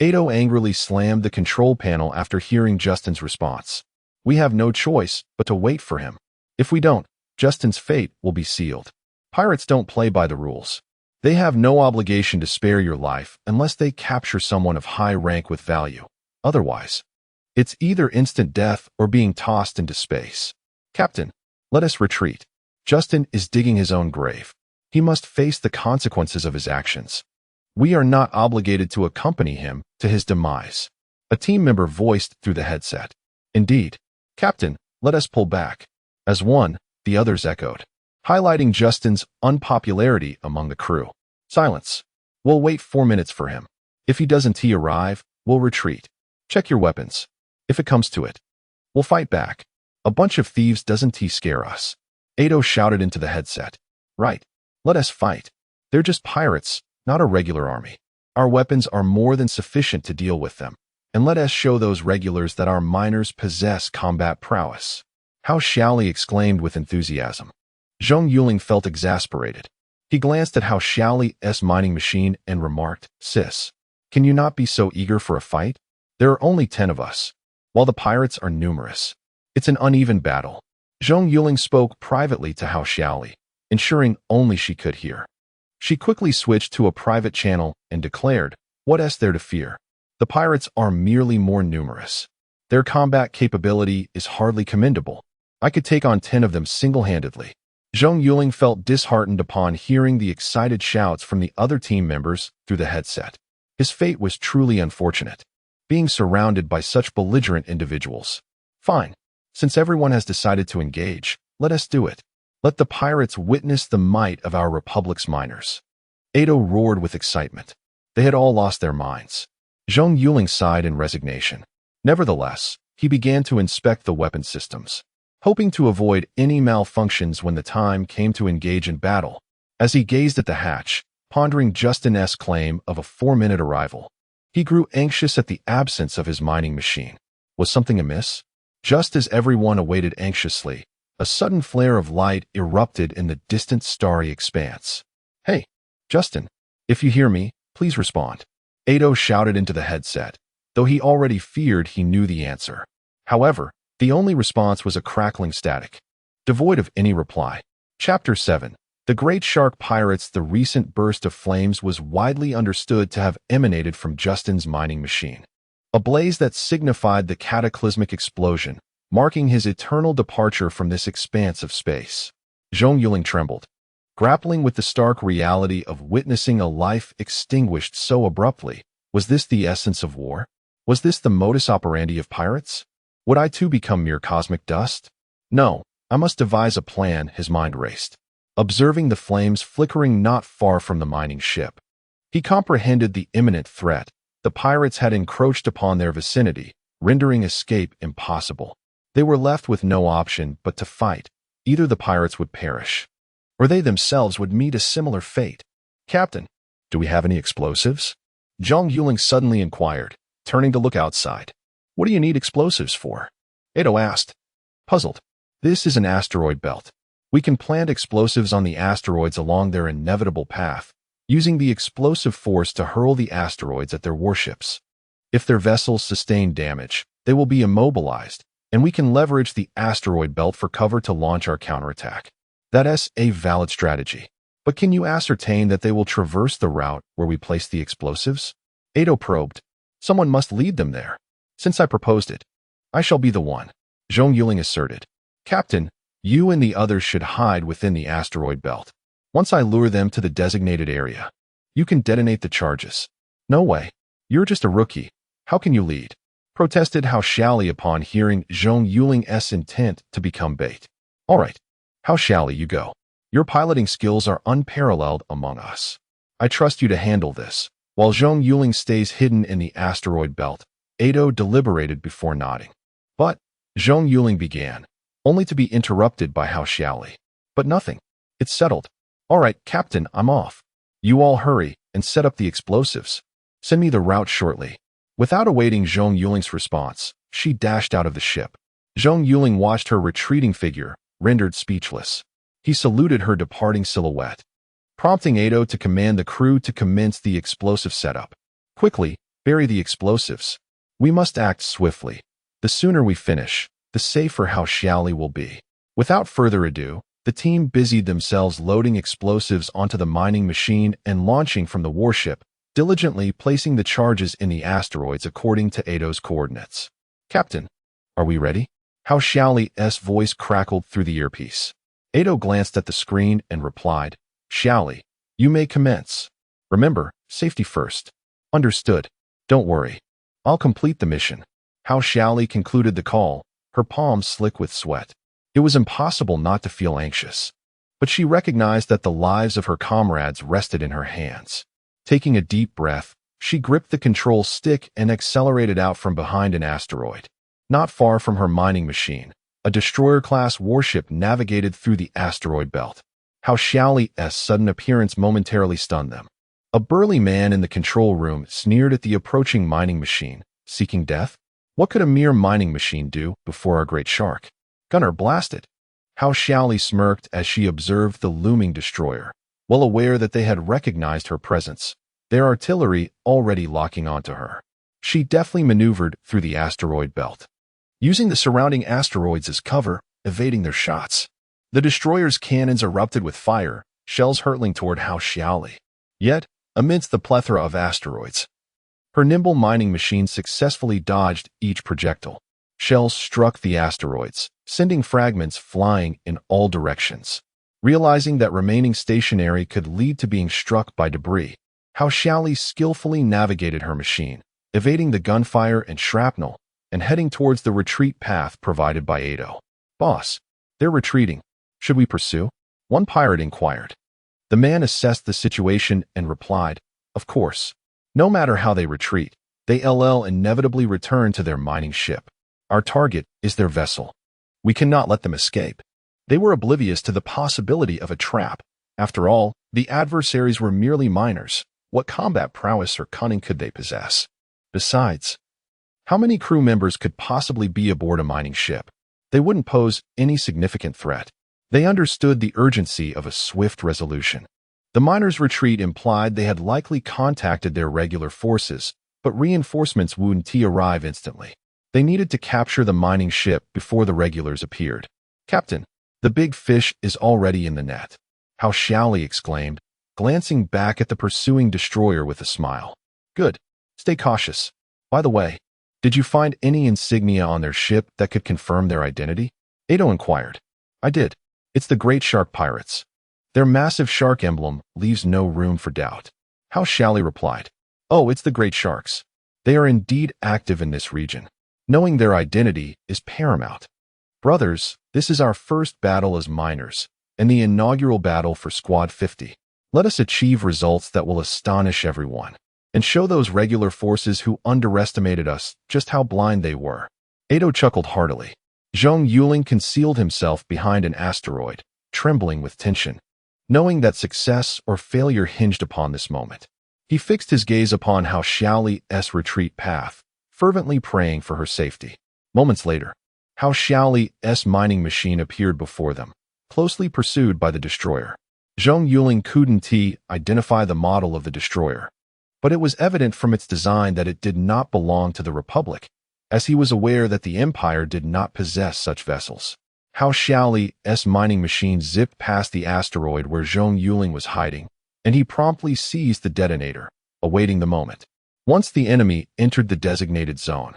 Edo angrily slammed the control panel after hearing Justin's response. We have no choice but to wait for him. If we don't, Justin's fate will be sealed. Pirates don't play by the rules. They have no obligation to spare your life unless they capture someone of high rank with value. Otherwise, it's either instant death or being tossed into space. Captain, let us retreat. Justin is digging his own grave. He must face the consequences of his actions. We are not obligated to accompany him to his demise. A team member voiced through the headset. Indeed. Captain, let us pull back. As one, the others echoed, highlighting Justin's unpopularity among the crew. Silence. We'll wait 4 minutes for him. If he doesn't arrive, we'll retreat. Check your weapons. If it comes to it, we'll fight back. A bunch of thieves doesn't scare us. Ado shouted into the headset. Right. Let us fight. They're just pirates, not a regular army. Our weapons are more than sufficient to deal with them. And let us show those regulars that our miners possess combat prowess. How Xiaoli exclaimed with enthusiasm. Zhong Yuling felt exasperated. He glanced at How Xiaoli's mining machine and remarked, Sis, can you not be so eager for a fight? There are only 10 of us, while the pirates are numerous. It's an uneven battle. Zhong Yuling spoke privately to How Xiaoli, ensuring only she could hear. She quickly switched to a private channel and declared, what is there to fear? The pirates are merely more numerous. Their combat capability is hardly commendable. I could take on 10 of them single-handedly. Zhong Yuling felt disheartened upon hearing the excited shouts from the other team members through the headset. His fate was truly unfortunate, being surrounded by such belligerent individuals. Fine. Since everyone has decided to engage, let us do it. Let the pirates witness the might of our Republic's miners. Ado roared with excitement. They had all lost their minds. Zhong Yuling sighed in resignation. Nevertheless, he began to inspect the weapon systems, hoping to avoid any malfunctions when the time came to engage in battle. As he gazed at the hatch, pondering Justin's claim of a 4-minute arrival, he grew anxious at the absence of his mining machine. Was something amiss? Just as everyone awaited anxiously, a sudden flare of light erupted in the distant starry expanse. Hey, Justin, if you hear me, please respond. Ado shouted into the headset, though he already feared he knew the answer. However, the only response was a crackling static, devoid of any reply. Chapter 7. The Great Shark Pirates. The recent burst of flames was widely understood to have emanated from Justin's mining machine. A blaze that signified the cataclysmic explosion, marking his eternal departure from this expanse of space. Zhong Yuling trembled, grappling with the stark reality of witnessing a life extinguished so abruptly. Was this the essence of war? Was this the modus operandi of pirates? Would I too become mere cosmic dust? No, I must devise a plan. His mind raced, observing the flames flickering not far from the mining ship. He comprehended the imminent threat. The pirates had encroached upon their vicinity, rendering escape impossible. They were left with no option but to fight. Either the pirates would perish, or they themselves would meet a similar fate. Captain, do we have any explosives? Zhong Yuling suddenly inquired, turning to look outside. What do you need explosives for? Ado asked, puzzled. This is an asteroid belt. We can plant explosives on the asteroids along their inevitable path, using the explosive force to hurl the asteroids at their warships. If their vessels sustain damage, they will be immobilized, and we can leverage the asteroid belt for cover to launch our counterattack. That is a valid strategy. But can you ascertain that they will traverse the route where we place the explosives? Ado probed. Someone must lead them there. Since I proposed it, I shall be the one, Zhong Yuling asserted. Captain, you and the others should hide within the asteroid belt. Once I lure them to the designated area, you can detonate the charges. No way. You're just a rookie. How can you lead? Protested How Xiaoli upon hearing Zhong Yuling's intent to become bait. All right. How Xiaoli, you go. Your piloting skills are unparalleled among us. I trust you to handle this. While Zhong Yuling stays hidden in the asteroid belt, Ado deliberated before nodding. But Zhong Yuling began, only to be interrupted by How Xiaoli. But nothing. It's settled. All right, Captain, I'm off. You all hurry and set up the explosives. Send me the route shortly. Without awaiting Zhong Yuling's response, she dashed out of the ship. Zhong Yuling watched her retreating figure, rendered speechless. He saluted her departing silhouette, prompting Ado to command the crew to commence the explosive setup. Quickly, bury the explosives. We must act swiftly. The sooner we finish, the safer How Xiaoli will be. Without further ado, The team busied themselves loading explosives onto the mining machine and launching from the warship, diligently placing the charges in the asteroids according to Eido's coordinates. "Captain, are we ready?" Hao Xiaoli's voice crackled through the earpiece. Eido glanced at the screen and replied, "Xiaoli, you may commence. Remember, safety first." "Understood. Don't worry. I'll complete the mission." Hao Xiaoli concluded the call, her palms slick with sweat. It was impossible not to feel anxious. But she recognized that the lives of her comrades rested in her hands. Taking a deep breath, she gripped the control stick and accelerated out from behind an asteroid. Not far from her mining machine, a destroyer-class warship navigated through the asteroid belt. Hao Xiaoli's sudden appearance momentarily stunned them. A burly man in the control room sneered at the approaching mining machine, seeking death. What could a mere mining machine do before our great shark? Gunner, blast it. Hao Xiaoli smirked as she observed the looming destroyer, well aware that they had recognized her presence, their artillery already locking onto her. She deftly maneuvered through the asteroid belt, using the surrounding asteroids as cover, evading their shots. The destroyer's cannons erupted with fire, shells hurtling toward Hao Xiaoli. Yet, amidst the plethora of asteroids, her nimble mining machine successfully dodged each projectile. Shells struck the asteroids, sending fragments flying in all directions. Realizing that remaining stationary could lead to being struck by debris, Hao Xiaoli skillfully navigated her machine, evading the gunfire and shrapnel, and heading towards the retreat path provided by Eido. "Boss, they're retreating. Should we pursue?" one pirate inquired. The man assessed the situation and replied, "Of course. No matter how they retreat, they'll inevitably return to their mining ship. Our target is their vessel. We cannot let them escape." They were oblivious to the possibility of a trap. After all, the adversaries were merely miners. What combat prowess or cunning could they possess? Besides, how many crew members could possibly be aboard a mining ship? They wouldn't pose any significant threat. They understood the urgency of a swift resolution. The miners' retreat implied they had likely contacted their regular forces, but reinforcements wouldn't arrive instantly. They needed to capture the mining ship before the regulars appeared. "Captain, the big fish is already in the net," Hao Xiaoli exclaimed, glancing back at the pursuing destroyer with a smile. "Good. Stay cautious. By the way, did you find any insignia on their ship that could confirm their identity?" Eido inquired. "I did. It's the Great Shark Pirates. Their massive shark emblem leaves no room for doubt." Hao Xiaoli replied, "Oh, it's the Great Sharks. They are indeed active in this region. Knowing their identity is paramount. Brothers, this is our first battle as miners, and the inaugural battle for Squad 50. Let us achieve results that will astonish everyone, and show those regular forces who underestimated us just how blind they were." Eido chuckled heartily. Zhong Yuling concealed himself behind an asteroid, trembling with tension, knowing that success or failure hinged upon this moment. He fixed his gaze upon Hao Xiaoli's retreat path, fervently praying for her safety. Moments later, Hao Xiaoli's mining machine appeared before them, closely pursued by the destroyer. Zhong Yuling couldn't identify the model of the destroyer, but it was evident from its design that it did not belong to the Republic, as he was aware that the Empire did not possess such vessels. Hao Xiaoli's mining machine zipped past the asteroid where Zhong Yuling was hiding, and he promptly seized the detonator, awaiting the moment. Once the enemy entered the designated zone,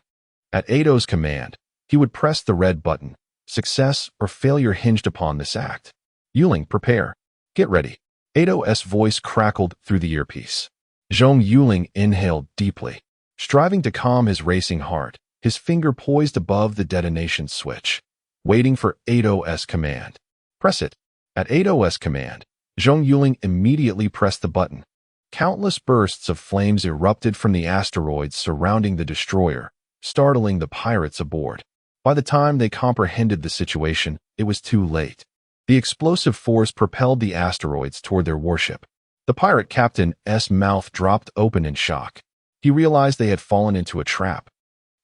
at Eido's command, he would press the red button. Success or failure hinged upon this act. "Yuling, prepare. Get ready." Eido's voice crackled through the earpiece. Zhong Yuling inhaled deeply, striving to calm his racing heart, his finger poised above the detonation switch, waiting for Eido's command. "Press it." At Eido's command, Zhong Yuling immediately pressed the button. Countless bursts of flames erupted from the asteroids surrounding the destroyer, startling the pirates aboard. By the time they comprehended the situation, it was too late. The explosive force propelled the asteroids toward their warship. The pirate captain's mouth dropped open in shock. He realized they had fallen into a trap.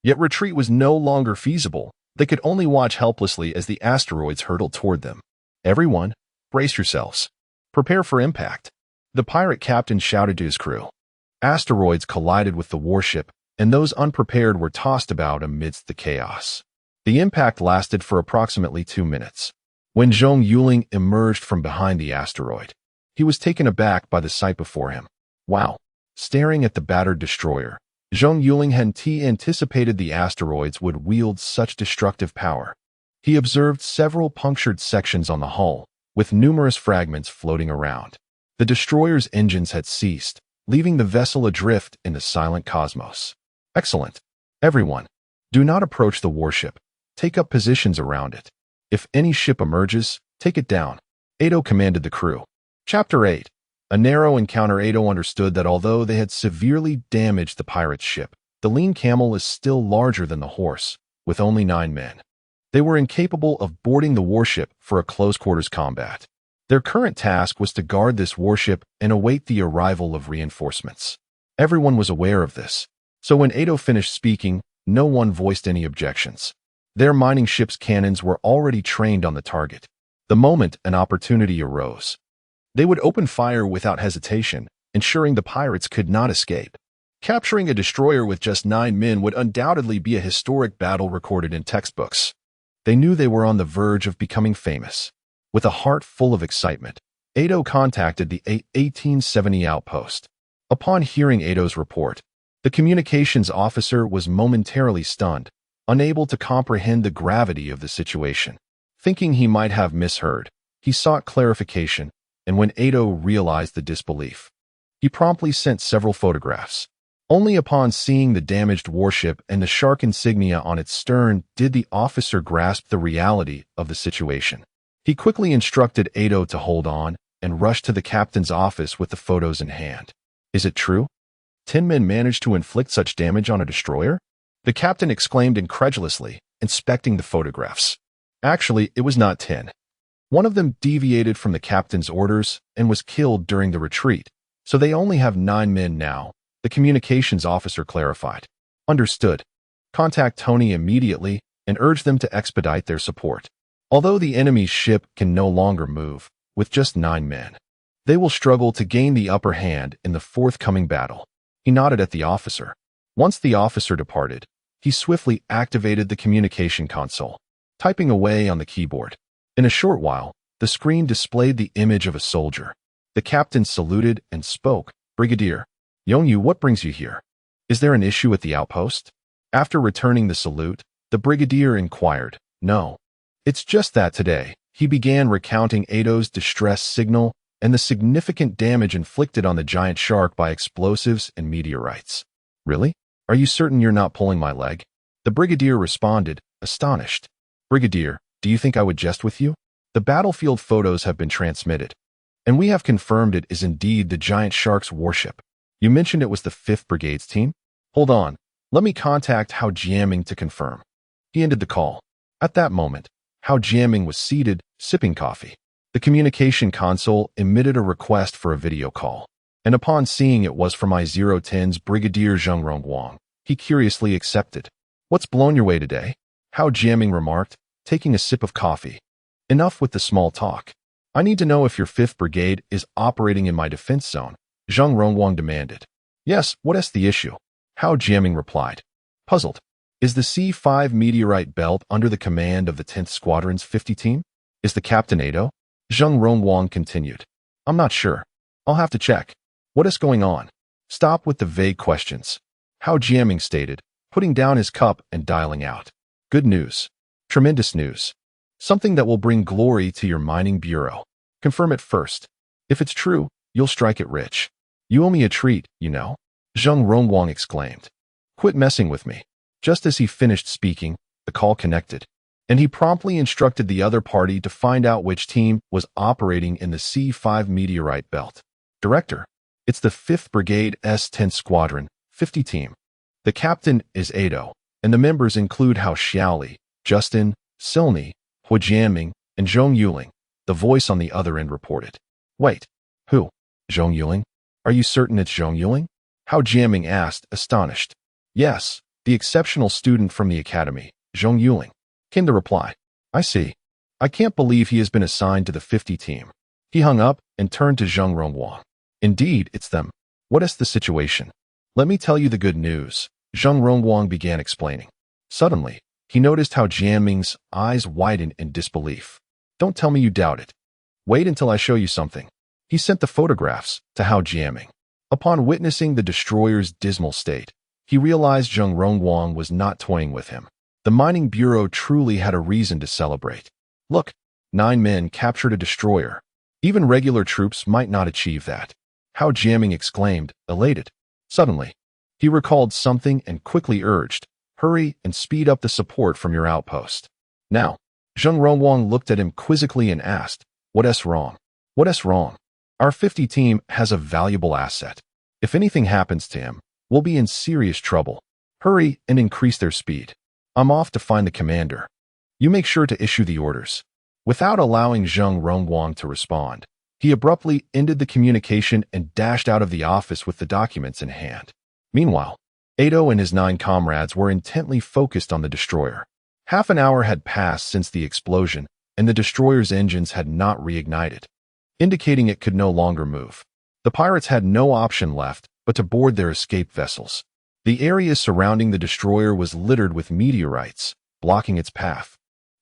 Yet retreat was no longer feasible. They could only watch helplessly as the asteroids hurtled toward them. "Everyone, brace yourselves. Prepare for impact," the pirate captain shouted to his crew. Asteroids collided with the warship, and those unprepared were tossed about amidst the chaos. The impact lasted for approximately 2 minutes. when Zhong Yuling emerged from behind the asteroid. He was taken aback by the sight before him. Wow! Staring at the battered destroyer, Zhong Yuling hadn't anticipated the asteroids would wield such destructive power. He observed several punctured sections on the hull, with numerous fragments floating around. The destroyer's engines had ceased, leaving the vessel adrift in the silent cosmos. Excellent. Everyone, do not approach the warship. Take up positions around it. If any ship emerges, take it down. Edo commanded the crew. Chapter 8. A narrow encounter. Edo understood that although they had severely damaged the pirate's ship, the lean camel is still larger than the horse, with only 9 men. They were incapable of boarding the warship for a close-quarters combat. Their current task was to guard this warship and await the arrival of reinforcements. Everyone was aware of this, so when Edo finished speaking, no one voiced any objections. Their mining ship's cannons were already trained on the target. The moment an opportunity arose, they would open fire without hesitation, ensuring the pirates could not escape. Capturing a destroyer with just 9 men would undoubtedly be a historic battle recorded in textbooks. They knew they were on the verge of becoming famous. With a heart full of excitement, Edo contacted the 1870 outpost. Upon hearing Edo's report, the communications officer was momentarily stunned, unable to comprehend the gravity of the situation. Thinking he might have misheard, he sought clarification, and when Edo realized the disbelief, he promptly sent several photographs. Only upon seeing the damaged warship and the shark insignia on its stern did the officer grasp the reality of the situation. He quickly instructed Edo to hold on and rushed to the captain's office with the photos in hand. Is it true? 10 men managed to inflict such damage on a destroyer? The captain exclaimed incredulously, inspecting the photographs. Actually, it was not 10. One of them deviated from the captain's orders and was killed during the retreat, so they only have 9 men now, the communications officer clarified. Understood. Contact Tony immediately and urge them to expedite their support. Although the enemy's ship can no longer move, with just 9 men, they will struggle to gain the upper hand in the forthcoming battle. He nodded at the officer. Once the officer departed, he swiftly activated the communication console, typing away on the keyboard. In a short while, the screen displayed the image of a soldier. The captain saluted and spoke. Brigadier Yongyu, what brings you here? Is there an issue at the outpost? After returning the salute, the brigadier inquired. No. It's just that today, he began recounting Edo's distress signal and the significant damage inflicted on the giant shark by explosives and meteorites. Really? Are you certain you're not pulling my leg? The brigadier responded, astonished. Brigadier, do you think I would jest with you? The battlefield photos have been transmitted, and we have confirmed it is indeed the giant shark's warship. You mentioned it was the 5th Brigade's team? Hold on, let me contact Hao Jiaming to confirm. He ended the call. At that moment, Hao Jiaming was seated, sipping coffee. The communication console emitted a request for a video call, and upon seeing it was from I-010's Brigadier Zheng Rongguang, he curiously accepted. What's blown your way today? Hao Jiaming remarked, taking a sip of coffee. Enough with the small talk. I need to know if your 5th Brigade is operating in my defense zone, Zheng Rongguang demanded. Yes, what is the issue? Hao Jiaming replied. Puzzled. Is the C5 meteorite belt under the command of the 10th Squadron's 50 team? Is the captain Edo? Zheng Rongguang continued. I'm not sure. I'll have to check. What is going on? Stop with the vague questions. Hao Jiaming stated, putting down his cup and dialing out. Good news. Tremendous news. Something that will bring glory to your mining bureau. Confirm it first. If it's true, you'll strike it rich. You owe me a treat, you know? Zheng Rongguang exclaimed. Quit messing with me. Just as he finished speaking, the call connected, and he promptly instructed the other party to find out which team was operating in the C5 meteorite belt. Director, it's the 5th Brigade S-10 Squadron, 50 team. The captain is Edo, and the members include Hao Xiaoli, Justin, Silney, Hao Jiaming, and Zhong Yuling, the voice on the other end reported. Wait, who? Zhong Yuling? Are you certain it's Zhong Yuling? Hao Jiaming asked, astonished. Yes, the exceptional student from the academy, Zhong Yuling, came the reply. I see. I can't believe he has been assigned to the 50 team. He hung up and turned to Zheng Rongguang. Indeed, it's them. What is the situation? Let me tell you the good news, Zheng Rongguang began explaining. Suddenly, he noticed how Jiaming's eyes widened in disbelief. Don't tell me you doubt it. Wait until I show you something. He sent the photographs to Hao Jiaming. Upon witnessing the destroyer's dismal state, he realized Zheng Rongguang was not toying with him. The mining bureau truly had a reason to celebrate. Look, 9 men captured a destroyer. Even regular troops might not achieve that. Hao Jiaming exclaimed, elated. Suddenly, he recalled something and quickly urged, hurry and speed up the support from your outpost. Now, Zheng Rongguang looked at him quizzically and asked, What's wrong? What's wrong? Our 50 team has a valuable asset. If anything happens to him, we'll be in serious trouble. Hurry and increase their speed. I'm off to find the commander. You make sure to issue the orders. Without allowing Zheng Rongguang to respond, he abruptly ended the communication and dashed out of the office with the documents in hand. Meanwhile, Edo and his 9 comrades were intently focused on the destroyer. Half an hour had passed since the explosion, and the destroyer's engines had not reignited, indicating it could no longer move. The pirates had no option left but to board their escape vessels. The area surrounding the destroyer was littered with meteorites, blocking its path,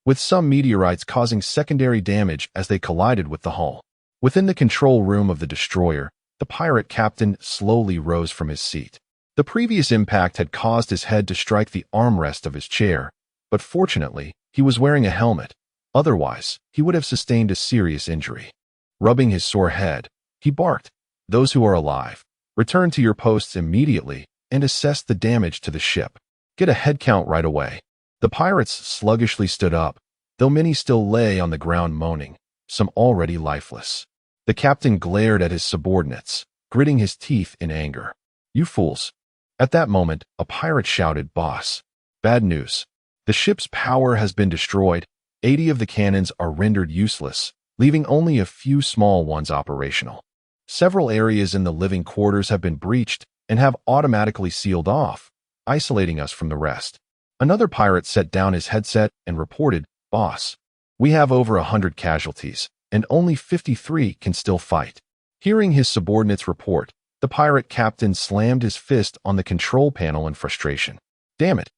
with some meteorites causing secondary damage as they collided with the hull. Within the control room of the destroyer, the pirate captain slowly rose from his seat. The previous impact had caused his head to strike the armrest of his chair, but fortunately, he was wearing a helmet. Otherwise, he would have sustained a serious injury. Rubbing his sore head, he barked, Those who are alive, return to your posts immediately and assess the damage to the ship. Get a head count right away. The pirates sluggishly stood up, though many still lay on the ground moaning, some already lifeless. The captain glared at his subordinates, gritting his teeth in anger. You fools. At that moment, a pirate shouted, Boss. Bad news. The ship's power has been destroyed. 80 of the cannons are rendered useless, leaving only a few small ones operational. Several areas in the living quarters have been breached and have automatically sealed off, isolating us from the rest. Another pirate set down his headset and reported, Boss, we have over 100 casualties, and only 53 can still fight. Hearing his subordinates report, the pirate captain slammed his fist on the control panel in frustration. Damn it.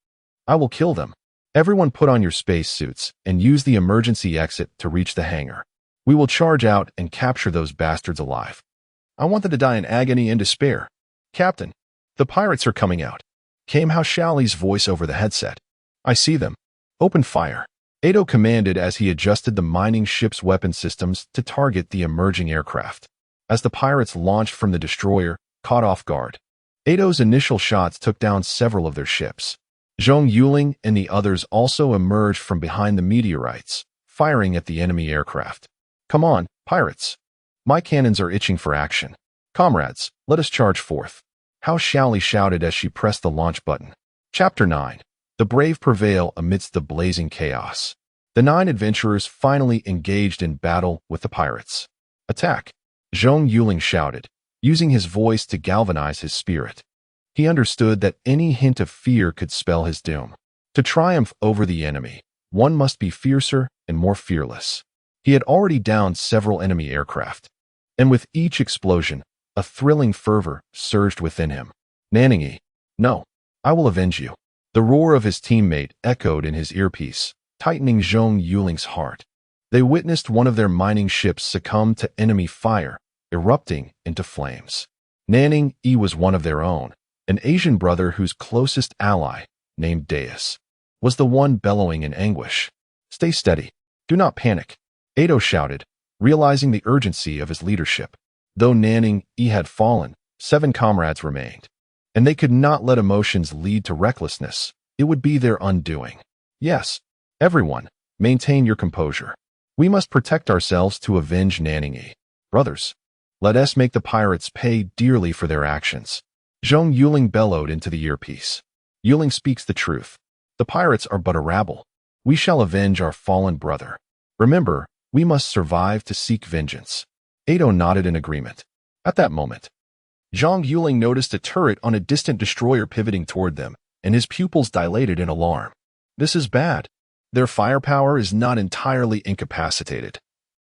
I will kill them. Everyone put on your spacesuits and use the emergency exit to reach the hangar. We will charge out and capture those bastards alive. I want them to die in agony and despair. Captain, the pirates are coming out. Came Hao Xiaoli's voice over the headset. I see them. Open fire. Edo commanded as he adjusted the mining ship's weapon systems to target the emerging aircraft. As the pirates launched from the destroyer, caught off guard, Edo's initial shots took down several of their ships. Zhong Yuling and the others also emerged from behind the meteorites, firing at the enemy aircraft. Come on, pirates. My cannons are itching for action. Comrades, let us charge forth. Hao Xiaoli shouted as she pressed the launch button. Chapter 9. The brave prevail amidst the blazing chaos. The 9 adventurers finally engaged in battle with the pirates. Attack! Zhong Yuling shouted, using his voice to galvanize his spirit. He understood that any hint of fear could spell his doom. To triumph over the enemy, one must be fiercer and more fearless. He had already downed several enemy aircraft, and with each explosion, a thrilling fervor surged within him. Nanningi, no, I will avenge you. The roar of his teammate echoed in his earpiece, tightening Zhong Yuling's heart. They witnessed one of their mining ships succumb to enemy fire, erupting into flames. Nanning-yi was one of their own, an Asian brother whose closest ally, named Deus, was the one bellowing in anguish. Stay steady. Do not panic. Edo shouted, realizing the urgency of his leadership. Though Nanning-yi had fallen, 7 comrades remained, and they could not let emotions lead to recklessness. It would be their undoing. Yes, everyone, maintain your composure. We must protect ourselves to avenge Nanning-yi. Brothers, let us make the pirates pay dearly for their actions. Zhong Yuling bellowed into the earpiece. Yuling speaks the truth. The pirates are but a rabble. We shall avenge our fallen brother. Remember, we must survive to seek vengeance. Edo nodded in agreement. At that moment, Zhong Yuling noticed a turret on a distant destroyer pivoting toward them, and his pupils dilated in alarm. This is bad. Their firepower is not entirely incapacitated.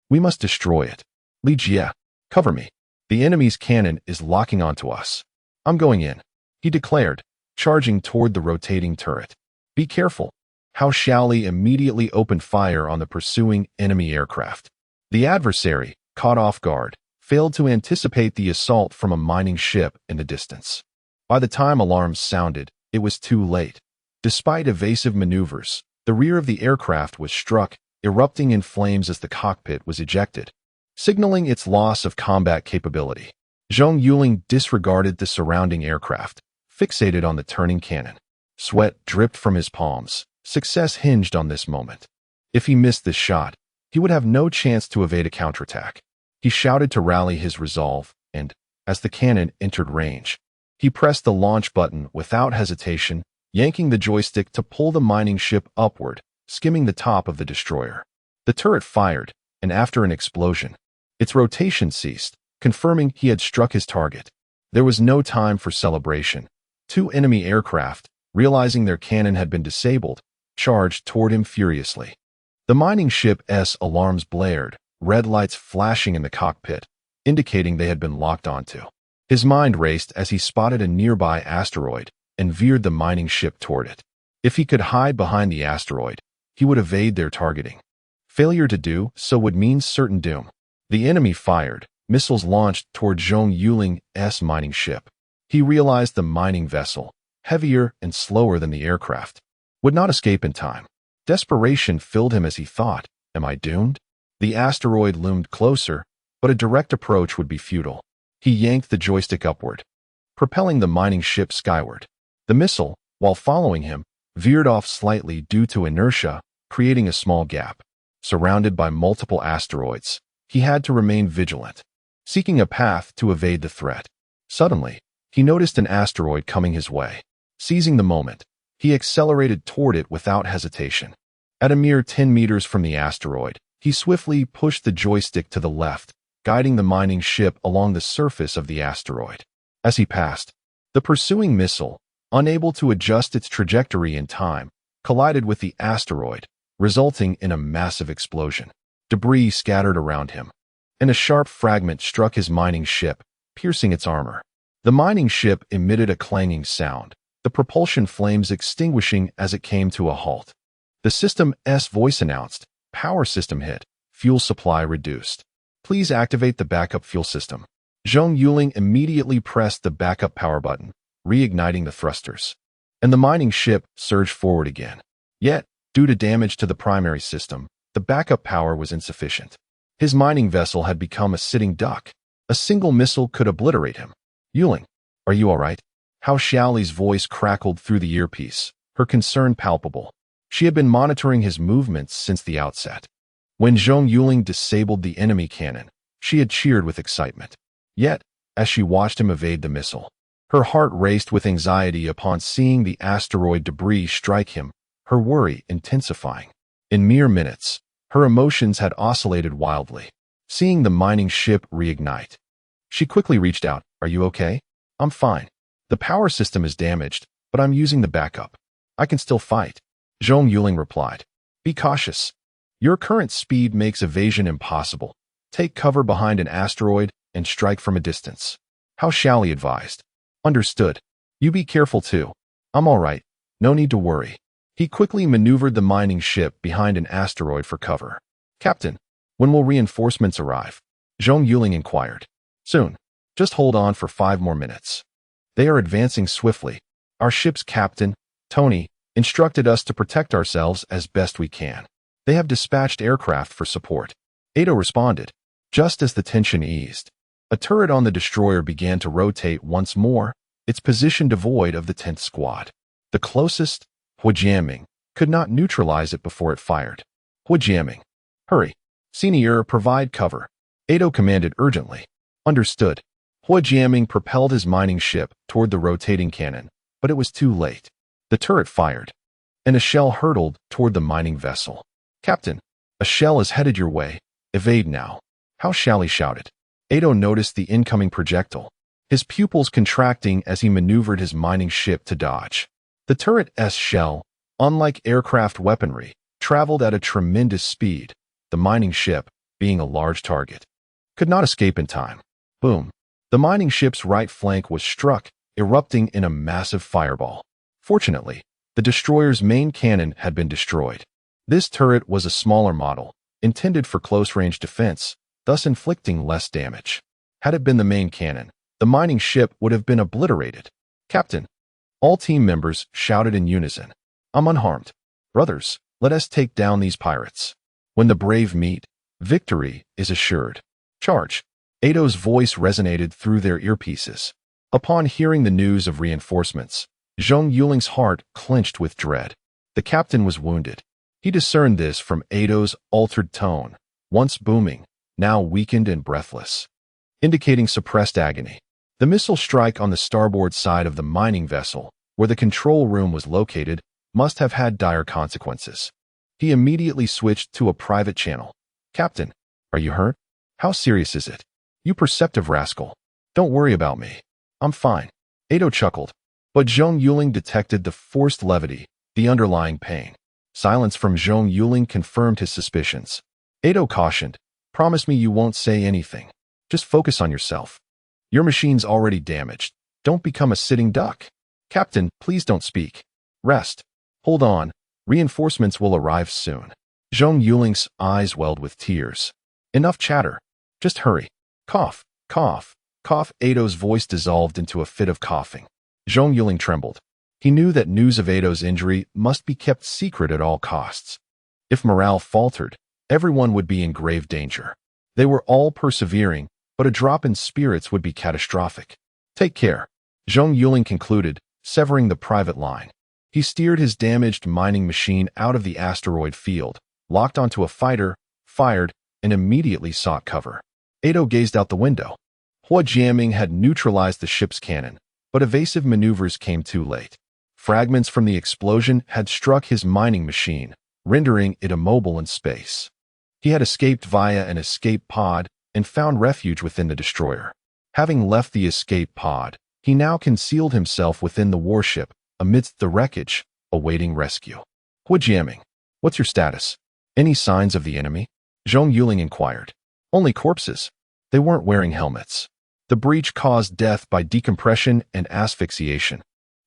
We must destroy it. Li Jie, cover me. The enemy's cannon is locking onto us. I'm going in, he declared, charging toward the rotating turret. Be careful. How Xiaoli immediately opened fire on the pursuing enemy aircraft. The adversary, caught off guard, failed to anticipate the assault from a mining ship in the distance. By the time alarms sounded, it was too late. Despite evasive maneuvers, the rear of the aircraft was struck, erupting in flames as the cockpit was ejected, signaling its loss of combat capability. Zhong Yuling disregarded the surrounding aircraft, fixated on the turning cannon. Sweat dripped from his palms. Success hinged on this moment. If he missed this shot, he would have no chance to evade a counterattack. He shouted to rally his resolve, and, as the cannon entered range, he pressed the launch button without hesitation, yanking the joystick to pull the mining ship upward, skimming the top of the destroyer. The turret fired, and after an explosion, its rotation ceased, confirming he had struck his target. There was no time for celebration. Two enemy aircraft, realizing their cannon had been disabled, charged toward him furiously. The mining ship's alarms blared, red lights flashing in the cockpit, indicating they had been locked onto. His mind raced as he spotted a nearby asteroid and veered the mining ship toward it. If he could hide behind the asteroid, he would evade their targeting. Failure to do so would mean certain doom. The enemy fired, missiles launched toward Zhong Yuling's mining ship. He realized the mining vessel, heavier and slower than the aircraft, would not escape in time. Desperation filled him as he thought, am I doomed? The asteroid loomed closer, but a direct approach would be futile. He yanked the joystick upward, propelling the mining ship skyward. The missile, while following him, veered off slightly due to inertia, creating a small gap. Surrounded by multiple asteroids, he had to remain vigilant, seeking a path to evade the threat. Suddenly, he noticed an asteroid coming his way. Seizing the moment, he accelerated toward it without hesitation. At a mere 10 meters from the asteroid, he swiftly pushed the joystick to the left, guiding the mining ship along the surface of the asteroid. As he passed, the pursuing missile, unable to adjust its trajectory in time, collided with the asteroid, resulting in a massive explosion. Debris scattered around him, and a sharp fragment struck his mining ship, piercing its armor. The mining ship emitted a clanging sound, the propulsion flames extinguishing as it came to a halt. The system's voice announced, "Power system hit. Fuel supply reduced. Please activate the backup fuel system." Zhong Yuling immediately pressed the backup power button, reigniting the thrusters, and the mining ship surged forward again. Yet, due to damage to the primary system, the backup power was insufficient. His mining vessel had become a sitting duck. A single missile could obliterate him. "Yuling, are you all right?" How Xiaoli's voice crackled through the earpiece, her concern palpable. She had been monitoring his movements since the outset. When Zhong Yuling disabled the enemy cannon, she had cheered with excitement. Yet, as she watched him evade the missile, her heart raced with anxiety upon seeing the asteroid debris strike him, her worry intensifying. In mere minutes, her emotions had oscillated wildly. Seeing the mining ship reignite, she quickly reached out. "Are you okay?" "I'm fine. The power system is damaged, but I'm using the backup. I can still fight." Zhong Yuling replied. "Be cautious. Your current speed makes evasion impossible. Take cover behind an asteroid and strike from a distance." How Xiaoli advised. "Understood. You be careful too." "I'm all right. No need to worry." He quickly maneuvered the mining ship behind an asteroid for cover. "Captain, when will reinforcements arrive?" Zhong Yuling inquired. "Soon. Just hold on for 5 more minutes. They are advancing swiftly. Our ship's captain, Tony, instructed us to protect ourselves as best we can. They have dispatched aircraft for support." Ada responded. Just as the tension eased, a turret on the destroyer began to rotate once more, its position devoid of the 10th squad. The closest, Huajiaming, could not neutralize it before it fired. "Huajiaming, hurry. Senior, provide cover." Ado commanded urgently. "Understood." Huajiaming propelled his mining ship toward the rotating cannon, but it was too late. The turret fired, and a shell hurtled toward the mining vessel. "Captain, a shell is headed your way. Evade now." How Xiaoli shouted. Ado noticed the incoming projectile, his pupils contracting as he maneuvered his mining ship to dodge. The turret's shell, unlike aircraft weaponry, traveled at a tremendous speed, the mining ship, being a large target, could not escape in time. Boom. The mining ship's right flank was struck, erupting in a massive fireball. Fortunately, The destroyer's main cannon had been destroyed. This turret was a smaller model, intended for close-range defense, thus inflicting less damage. Had it been the main cannon, the mining ship would have been obliterated. "Captain!" All team members shouted in unison. "I'm unharmed. Brothers, let us take down these pirates. When the brave meet, victory is assured. Charge!" Ato's voice resonated through their earpieces. Upon hearing the news of reinforcements, Zhong Yuling's heart clenched with dread. The captain was wounded. He discerned this from Ato's altered tone, once booming, now weakened and breathless, indicating suppressed agony. The missile strike on the starboard side of the mining vessel, where the control room was located, must have had dire consequences. He immediately switched to a private channel. "Captain, are you hurt? How serious is it? You perceptive rascal. Don't worry about me. I'm fine." Ato chuckled, but Zhong Yuling detected the forced levity, the underlying pain. Silence from Zhong Yuling confirmed his suspicions. Ato cautioned, "Promise me you won't say anything. Just focus on yourself. Your machine's already damaged. Don't become a sitting duck." "Captain, please don't speak. Rest. Hold on. Reinforcements will arrive soon." Zhong Yuling's eyes welled with tears. "Enough chatter. Just hurry. Cough, cough, cough." Ato's voice dissolved into a fit of coughing. Zhong Yuling trembled. He knew that news of Ato's injury must be kept secret at all costs. If morale faltered, everyone would be in grave danger. They were all persevering, but a drop in spirits would be catastrophic. "Take care," Zhong Yuling concluded, severing the private line. He steered his damaged mining machine out of the asteroid field, locked onto a fighter, fired, and immediately sought cover. Ato gazed out the window. Hua Jiaming had neutralized the ship's cannon, but evasive maneuvers came too late. Fragments from the explosion had struck his mining machine, rendering it immobile in space. He had escaped via an escape pod and found refuge within the destroyer. Having left the escape pod, he now concealed himself within the warship, amidst the wreckage, awaiting rescue. "Hua Jiaming, what's your status? Any signs of the enemy?" Zhong Yuling inquired. "Only corpses. They weren't wearing helmets. The breach caused death by decompression and asphyxiation.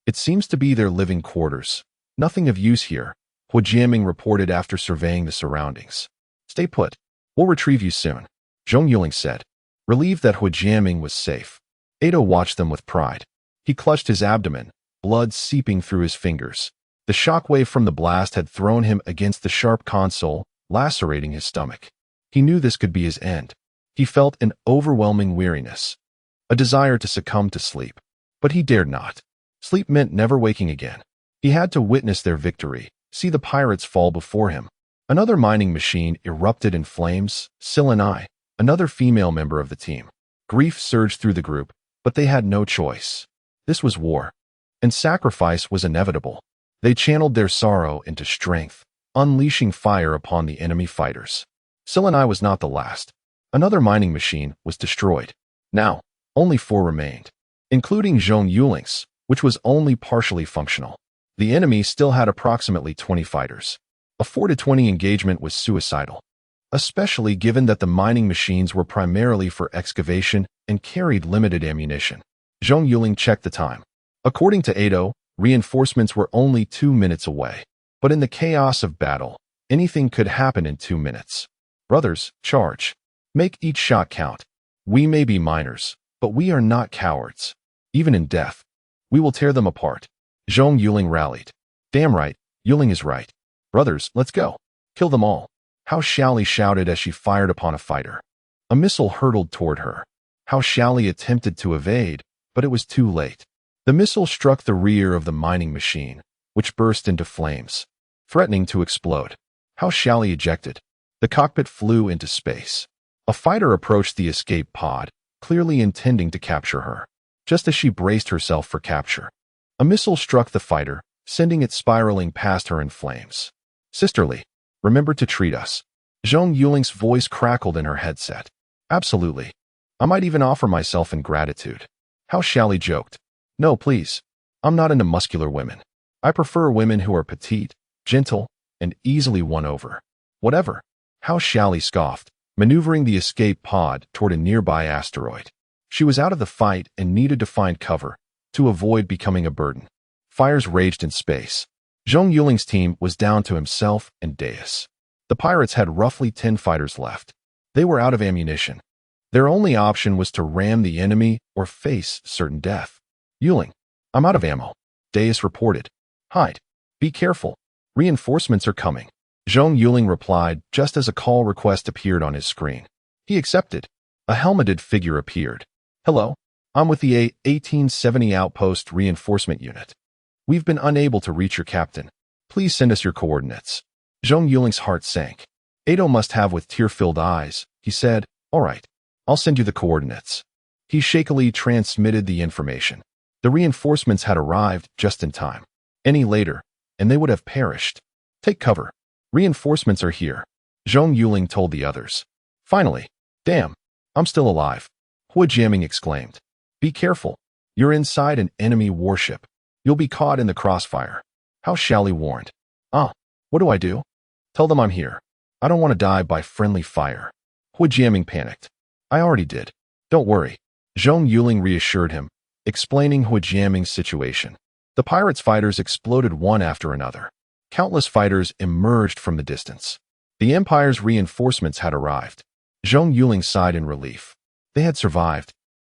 It seems to be their living quarters. Nothing of use here," Hua Jiaming reported after surveying the surroundings. "Stay put. We'll retrieve you soon," Zhong Yuling said. Relieved that Hua Jiaming was safe, Ato watched them with pride. He clutched his abdomen, blood seeping through his fingers. The shockwave from the blast had thrown him against the sharp console, lacerating his stomach. He knew this could be his end. He felt an overwhelming weariness, a desire to succumb to sleep. But he dared not. Sleep meant never waking again. He had to witness their victory, see the pirates fall before him. Another mining machine erupted in flames. Sil and I, another female member of the team. Grief surged through the group, but they had no choice. This was war, and sacrifice was inevitable. They channeled their sorrow into strength, unleashing fire upon the enemy fighters. Sil and I was not the last. Another mining machine was destroyed. Now, only 4 remained, including Zhong Yuling's, which was only partially functional. The enemy still had approximately 20 fighters. A 4-20 engagement was suicidal, especially given that the mining machines were primarily for excavation and carried limited ammunition. Zhong Yuling checked the time. According to Ato, reinforcements were only 2 minutes away. But in the chaos of battle, anything could happen in 2 minutes. "Brothers, charge. Make each shot count. We may be miners, but we are not cowards. Even in death, we will tear them apart." Zhong Yuling rallied. "Damn right, Yuling is right. Brothers, let's go. Kill them all." Hao Xiaoli shouted as she fired upon a fighter. A missile hurtled toward her. Hao Xiaoli attempted to evade, but it was too late. The missile struck the rear of the mining machine, which burst into flames, threatening to explode. Hao Xiaoli ejected. The cockpit flew into space. A fighter approached the escape pod, clearly intending to capture her. Just as she braced herself for capture, a missile struck the fighter, sending it spiraling past her in flames. "Sisterly, remember to treat us." Zhong Yuling's voice crackled in her headset. "Absolutely. I might even offer myself in gratitude." Hao Xiaoli joked. "No, please. I'm not into muscular women. I prefer women who are petite, gentle, and easily won over." "Whatever." Hao Xiaoli scoffed, maneuvering the escape pod toward a nearby asteroid. She was out of the fight and needed to find cover to avoid becoming a burden. Fires raged in space. Zhong Yuling's team was down to himself and Deus. The pirates had roughly 10 fighters left. They were out of ammunition. Their only option was to ram the enemy or face certain death. Yuling, I'm out of ammo, Deus reported. Hide. Be careful. Reinforcements are coming. Zhong Yuling replied just as a call request appeared on his screen. He accepted. A helmeted figure appeared. Hello, I'm with the A-1870 Outpost Reinforcement Unit. We've been unable to reach your captain. Please send us your coordinates. Zhong Yuling's heart sank. Ado must have with tear-filled eyes. He said, All right, I'll send you the coordinates. He shakily transmitted the information. The reinforcements had arrived just in time. Any later, and they would have perished. Take cover. Reinforcements are here, Zhong Yuling told the others. Finally, damn, I'm still alive, Hua Jiaming exclaimed. Be careful. You're inside an enemy warship. You'll be caught in the crossfire. How Xiaoli warned. What do I do? Tell them I'm here. I don't want to die by friendly fire. Hua Jiaming panicked. I already did. Don't worry. Zhong Yuling reassured him, explaining Hua Jiaming's situation. The pirates' fighters exploded one after another. Countless fighters emerged from the distance. The Empire's reinforcements had arrived. Zhong Yuling sighed in relief. They had survived.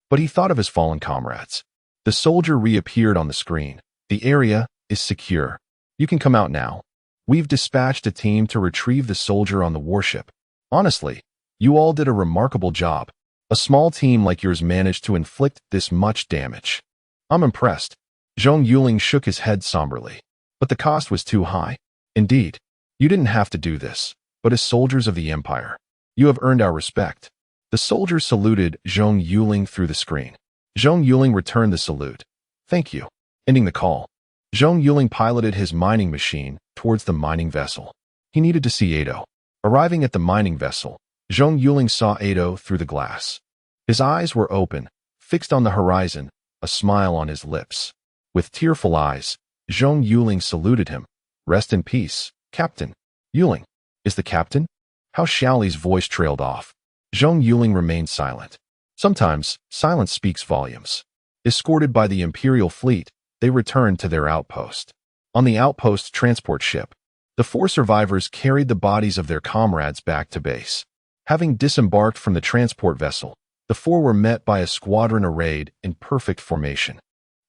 But he thought of his fallen comrades. The soldier reappeared on the screen. The area is secure. You can come out now. We've dispatched a team to retrieve the soldier on the warship. Honestly, you all did a remarkable job. A small team like yours managed to inflict this much damage. I'm impressed. Zhong Yuling shook his head somberly. But the cost was too high. Indeed, you didn't have to do this, but as soldiers of the Empire, you have earned our respect. The soldier saluted Zhong Yuling through the screen. Zhong Yuling returned the salute. Thank you. Ending the call, Zhong Yuling piloted his mining machine towards the mining vessel. He needed to see Ado. Arriving at the mining vessel, Zhong Yuling saw Ado through the glass. His eyes were open, fixed on the horizon, a smile on his lips. With tearful eyes, Zhong Yuling saluted him. Rest in peace, Captain. Yuling, is the captain? How Xiaoli's voice trailed off. Zhong Yuling remained silent. Sometimes, silence speaks volumes. Escorted by the Imperial fleet, they returned to their outpost. On the outpost transport ship, the 4 survivors carried the bodies of their comrades back to base. Having disembarked from the transport vessel, the 4 were met by a squadron arrayed in perfect formation.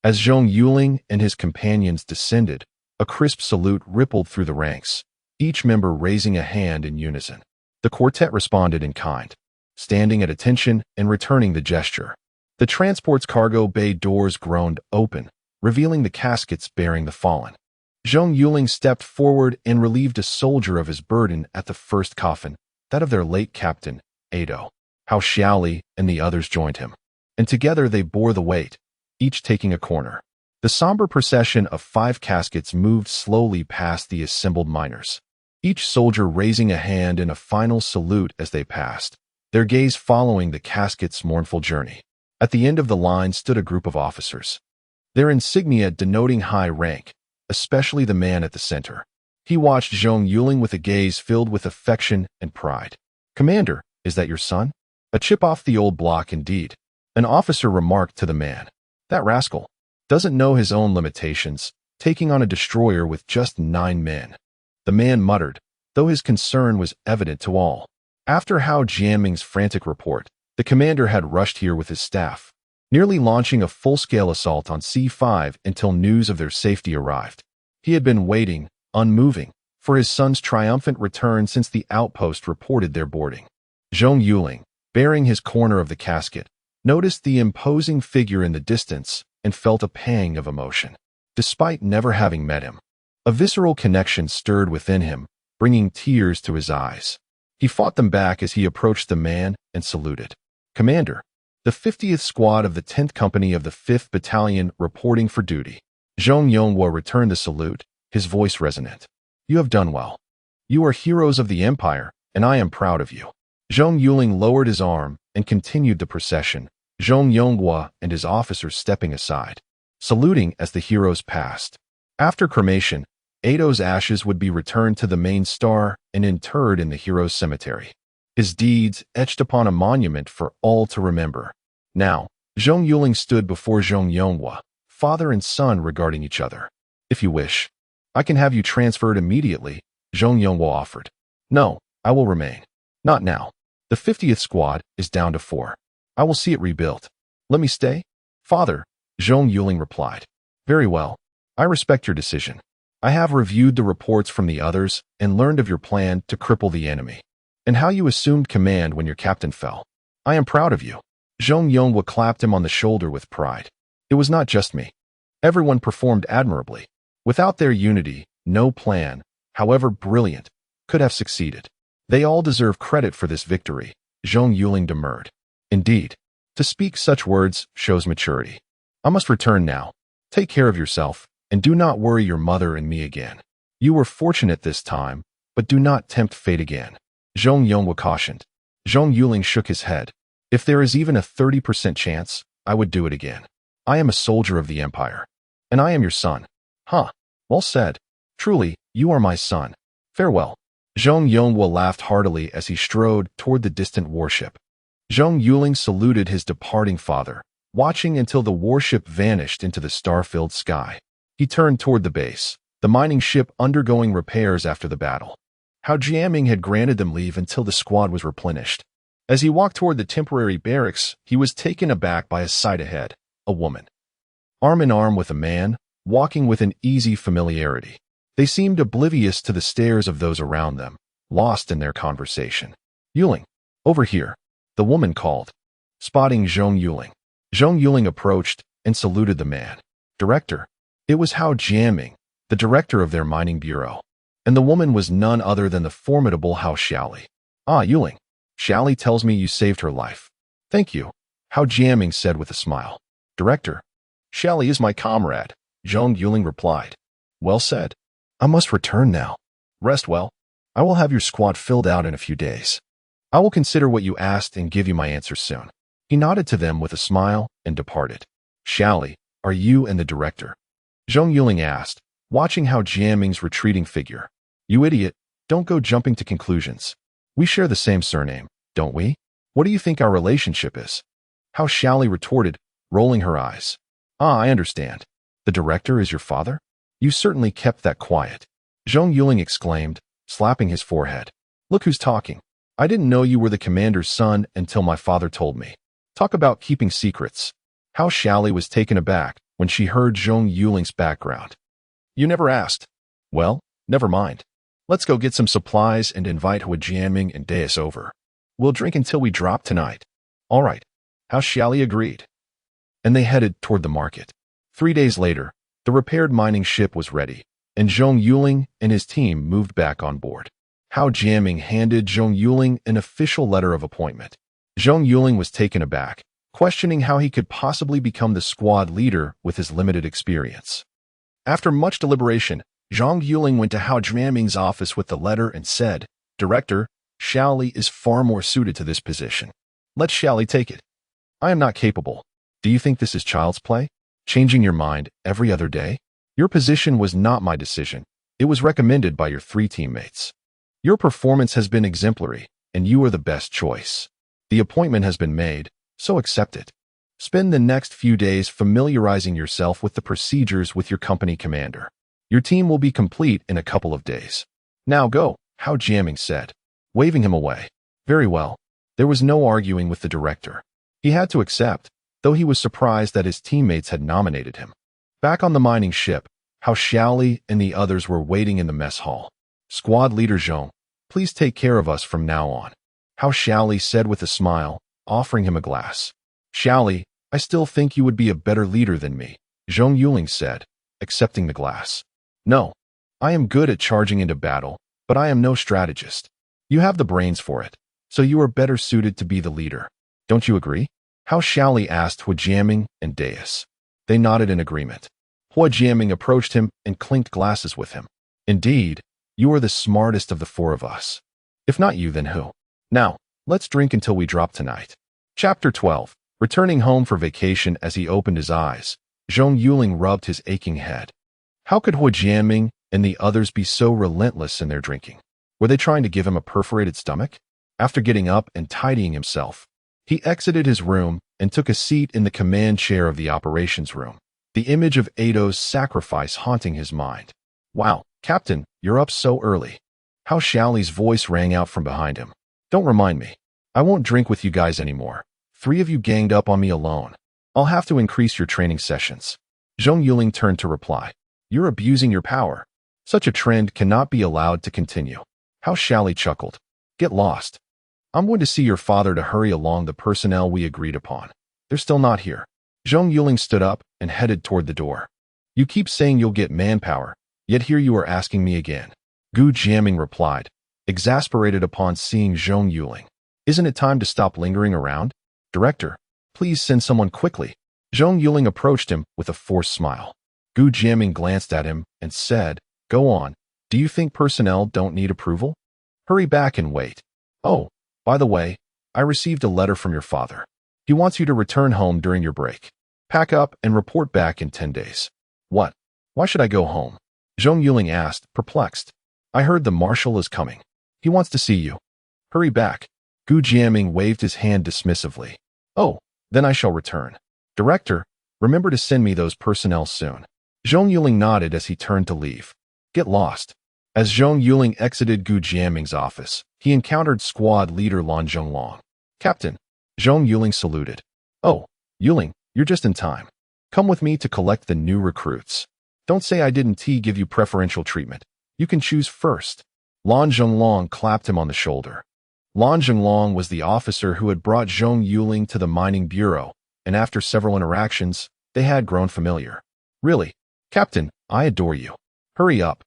As Zhong Yuling and his companions descended, a crisp salute rippled through the ranks, each member raising a hand in unison. The quartet responded in kind, standing at attention and returning the gesture. The transport's cargo bay doors groaned open, revealing the caskets bearing the fallen. Zhong Yuling stepped forward and relieved a soldier of his burden at the first coffin, that of their late captain, Ado. How Xiaoli and the others joined him, and together they bore the weight, each taking a corner. The somber procession of 5 caskets moved slowly past the assembled miners, each soldier raising a hand in a final salute as they passed, their gaze following the casket's mournful journey. At the end of the line stood a group of officers, their insignia denoting high rank, especially the man at the center. He watched Zhong Yuling with a gaze filled with affection and pride. Commander, is that your son? A chip off the old block indeed. An officer remarked to the man. That rascal doesn't know his own limitations, taking on a destroyer with just 9 men. The man muttered, though his concern was evident to all. After Hua Jiaming's frantic report, the commander had rushed here with his staff, nearly launching a full-scale assault on C5 until news of their safety arrived. He had been waiting, unmoving, for his son's triumphant return since the outpost reported their boarding. Zhong Yuling, bearing his corner of the casket, noticed the imposing figure in the distance and felt a pang of emotion. Despite never having met him, a visceral connection stirred within him, bringing tears to his eyes. He fought them back as he approached the man and saluted. Commander, the 50th Squad of the 10th Company of the 5th Battalion reporting for duty. Zhong Yonghua returned the salute, his voice resonant. You have done well. You are heroes of the Empire, and I am proud of you. Zhong Yuling lowered his arm and continued the procession, Zhong Yonghua and his officers stepping aside, saluting as the heroes passed. After cremation, Ado's ashes would be returned to the main star and interred in the hero's cemetery. His deeds etched upon a monument for all to remember. Now, Zhong Yuling stood before Zhong Yonghua, father and son regarding each other. If you wish, I can have you transferred immediately, Zhong Yuling offered. No, I will remain. Not now. The 50th squad is down to 4. I will see it rebuilt. Let me stay? Father, Zhong Yuling replied. Very well. I respect your decision. I have reviewed the reports from the others and learned of your plan to cripple the enemy, and how you assumed command when your captain fell. I am proud of you. Zhong Yuling clapped him on the shoulder with pride. It was not just me. Everyone performed admirably. Without their unity, no plan, however brilliant, could have succeeded. They all deserve credit for this victory, Zhong Yuling demurred. Indeed, to speak such words shows maturity. I must return now. Take care of yourself, and do not worry your mother and me again. You were fortunate this time, but do not tempt fate again, Zhong Yuling cautioned. Zhong Yuling shook his head. If there is even a 30% chance, I would do it again. I am a soldier of the Empire. And I am your son. Huh. Well said. Truly, you are my son. Farewell. Zhong Yuling laughed heartily as he strode toward the distant warship. Zhong Yuling saluted his departing father, watching until the warship vanished into the star-filled sky. He turned toward the base, the mining ship undergoing repairs after the battle. Hao Jiaming had granted them leave until the squad was replenished. As he walked toward the temporary barracks, he was taken aback by a sight ahead, a woman. Arm in arm with a man, walking with an easy familiarity. They seemed oblivious to the stares of those around them, lost in their conversation. Yuling, over here, the woman called, spotting Zhong Yuling. Zhong Yuling approached and saluted the man. Director. It was Hao Jiaming, the director of their mining bureau. And the woman was none other than the formidable Hao Xiaoli. Ah, Yuling. Xiaoli tells me you saved her life. Thank you, Hao Jiaming said with a smile. Director. Xiaoli is my comrade, Zhong Yuling replied. Well said. I must return now. Rest well. I will have your squad filled out in a few days. I will consider what you asked and give you my answer soon. He nodded to them with a smile and departed. Xiaoli, are you and the director? Zhong Yuling asked, watching Hao Jiaming's retreating figure. You idiot, don't go jumping to conclusions. We share the same surname, don't we? What do you think our relationship is? Hao Xiaoli retorted, rolling her eyes. Ah, I understand. The director is your father? You certainly kept that quiet. Zhong Yuling exclaimed, slapping his forehead. Look who's talking. I didn't know you were the commander's son until my father told me. Talk about keeping secrets. Hao Xiaoli was taken aback when she heard Zhong Yuling's background. You never asked. Well, never mind. Let's go get some supplies and invite Hua Jiaming and Deus over. We'll drink until we drop tonight. All right. Hao Xiaoli agreed. And they headed toward the market. 3 days later, the repaired mining ship was ready, and Zhong Yuling and his team moved back on board. Hao Jiaming handed Zhong Yuling an official letter of appointment. Zhong Yuling was taken aback, questioning how he could possibly become the squad leader with his limited experience. After much deliberation, Zhong Yuling went to Hao Jiaming's office with the letter and said, Director, Xiaoli is far more suited to this position. Let Xiaoli take it. I am not capable. Do you think this is child's play? Changing your mind every other day? Your position was not my decision. It was recommended by your 3 teammates. Your performance has been exemplary, and you are the best choice. The appointment has been made, so accept it. Spend the next few days familiarizing yourself with the procedures with your company commander. Your team will be complete in a couple of days. Now go, Hao Jiaming said, waving him away. Very well. There was no arguing with the director. He had to accept, though he was surprised that his teammates had nominated him. Back on the mining ship, Hao Xiaoli and the others were waiting in the mess hall. Squad leader Zhong, please take care of us from now on, Hao Xiaoli said with a smile, offering him a glass. Xiaoli, I still think you would be a better leader than me, Zhong Yuling said, accepting the glass. No, I am good at charging into battle, but I am no strategist. You have the brains for it, so you are better suited to be the leader. Don't you agree? Hao Xiaoli asked Hua Jiaming and Deus. They nodded in agreement. Hua Jiaming approached him and clinked glasses with him. Indeed, you are the smartest of the 4 of us. If not you, then who? Now, let's drink until we drop tonight. Chapter 12. Returning home for vacation as he opened his eyes, Zhong Yuling rubbed his aching head. How could Hua Jiaming and the others be so relentless in their drinking? Were they trying to give him a perforated stomach? After getting up and tidying himself, he exited his room and took a seat in the command chair of the operations room, the image of Ado's sacrifice haunting his mind. Wow, Captain, you're up so early. How Xiaoli's voice rang out from behind him. Don't remind me. I won't drink with you guys anymore. 3 of you ganged up on me alone. I'll have to increase your training sessions. Zhong Yuling turned to reply. You're abusing your power. Such a trend cannot be allowed to continue. How Xiaoli chuckled. Get lost. I'm going to see your father to hurry along the personnel we agreed upon. They're still not here. Zhong Yuling stood up and headed toward the door. You keep saying you'll get manpower, yet here you are asking me again. Gu Jiaming replied, exasperated upon seeing Zhong Yuling. Isn't it time to stop lingering around? Director, please send someone quickly. Zhong Yuling approached him with a forced smile. Gu Jiaming glanced at him and said, Go on. Do you think personnel don't need approval? Hurry back and wait. Oh, by the way, I received a letter from your father. He wants you to return home during your break. Pack up and report back in 10 days. What? Why should I go home? Zhong Yuling asked, perplexed. I heard the marshal is coming. He wants to see you. Hurry back. Gu Jiaming waved his hand dismissively. Oh, then I shall return. Director, remember to send me those personnel soon. Zhong Yuling nodded as he turned to leave. Get lost. As Zhong Yuling exited Gu Jiaming's office, he encountered squad leader Lan Zhonglong. Captain. Zhong Yuling saluted. Oh, Yuling, you're just in time. Come with me to collect the new recruits. Don't say I didn't give you preferential treatment. You can choose first. Lan Zhonglong clapped him on the shoulder. Lan Zhonglong was the officer who had brought Zhong Yuling to the mining bureau, and after several interactions, they had grown familiar. Really, Captain, I adore you. Hurry up.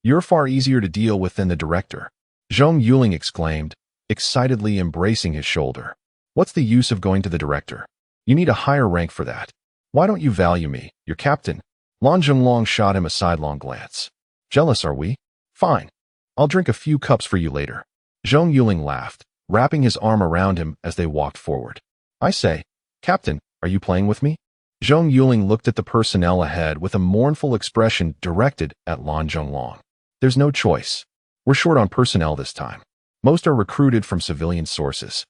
You're far easier to deal with than the director. Zhong Yuling exclaimed, excitedly embracing his shoulder. What's the use of going to the director? You need a higher rank for that. Why don't you value me, your captain? Lan Zhonglong shot him a sidelong glance. Jealous, are we? Fine. I'll drink a few cups for you later. Zhong Yuling laughed, wrapping his arm around him as they walked forward. I say, Captain, are you playing with me? Zhong Yuling looked at the personnel ahead with a mournful expression directed at Lan Zhonglong. There's no choice. We're short on personnel this time. Most are recruited from civilian sources,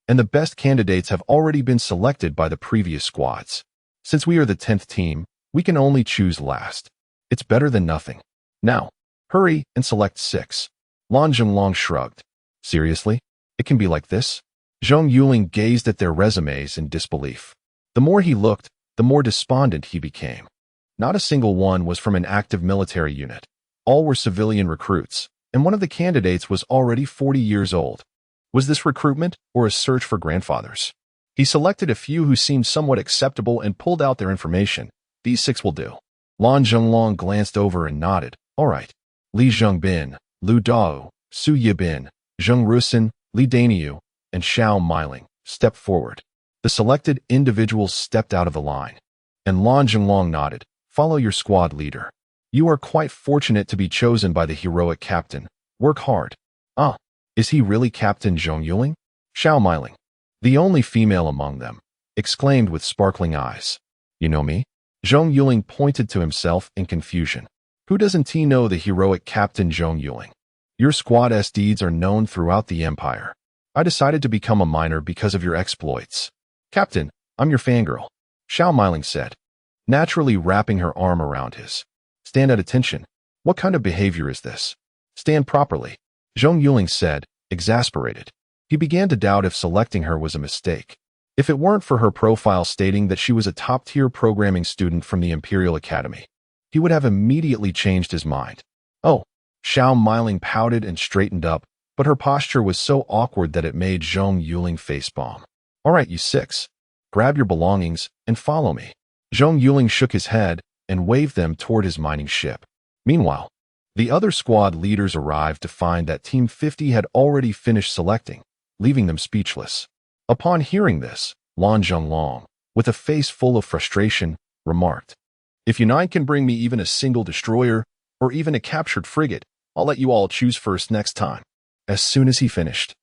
and the best candidates have already been selected by the previous squads. Since we are the 10th team, we can only choose last. It's better than nothing. Now, hurry and select 6. Lan Zhonglong shrugged. Seriously? It can be like this? Zhong Yuling gazed at their resumes in disbelief. The more he looked, the more despondent he became. Not a single one was from an active military unit. All were civilian recruits, and one of the candidates was already 40 years old. Was this recruitment or a search for grandfathers? He selected a few who seemed somewhat acceptable and pulled out their information. These 6 will do. Lan Zhonglong glanced over and nodded. All right. Li Zhongbin, Lu Dao, Su Yibin, Zheng Rusin, Li Daniu, and Xiao Miling stepped forward. The selected individuals stepped out of the line, and Lan Zhonglong nodded. Follow your squad leader. You are quite fortunate to be chosen by the heroic captain. Work hard. Ah, is he really Captain Zhong Yuling? Xiao Miling, the only female among them, exclaimed with sparkling eyes. You know me? Zhong Yuling pointed to himself in confusion. Who doesn't he know the heroic Captain Zhong Yuling? Your squad's deeds are known throughout the empire. I decided to become a miner because of your exploits. Captain, I'm your fangirl, Xiao Miling said, naturally wrapping her arm around his. Stand at attention. What kind of behavior is this? Stand properly, Zhong Yuling said, exasperated. He began to doubt if selecting her was a mistake. If it weren't for her profile stating that she was a top-tier programming student from the Imperial Academy, he would have immediately changed his mind. Oh, Xiao Miling pouted and straightened up, but her posture was so awkward that it made Zhong Yuling facepalm. All right, you 6. Grab your belongings and follow me. Zhong Yuling shook his head and waved them toward his mining ship. Meanwhile, the other squad leaders arrived to find that Team 50 had already finished selecting, leaving them speechless. Upon hearing this, Lan Zhonglong, with a face full of frustration, remarked, If you 9 can bring me even a single destroyer, or even a captured frigate, I'll let you all choose first next time. As soon as he finished,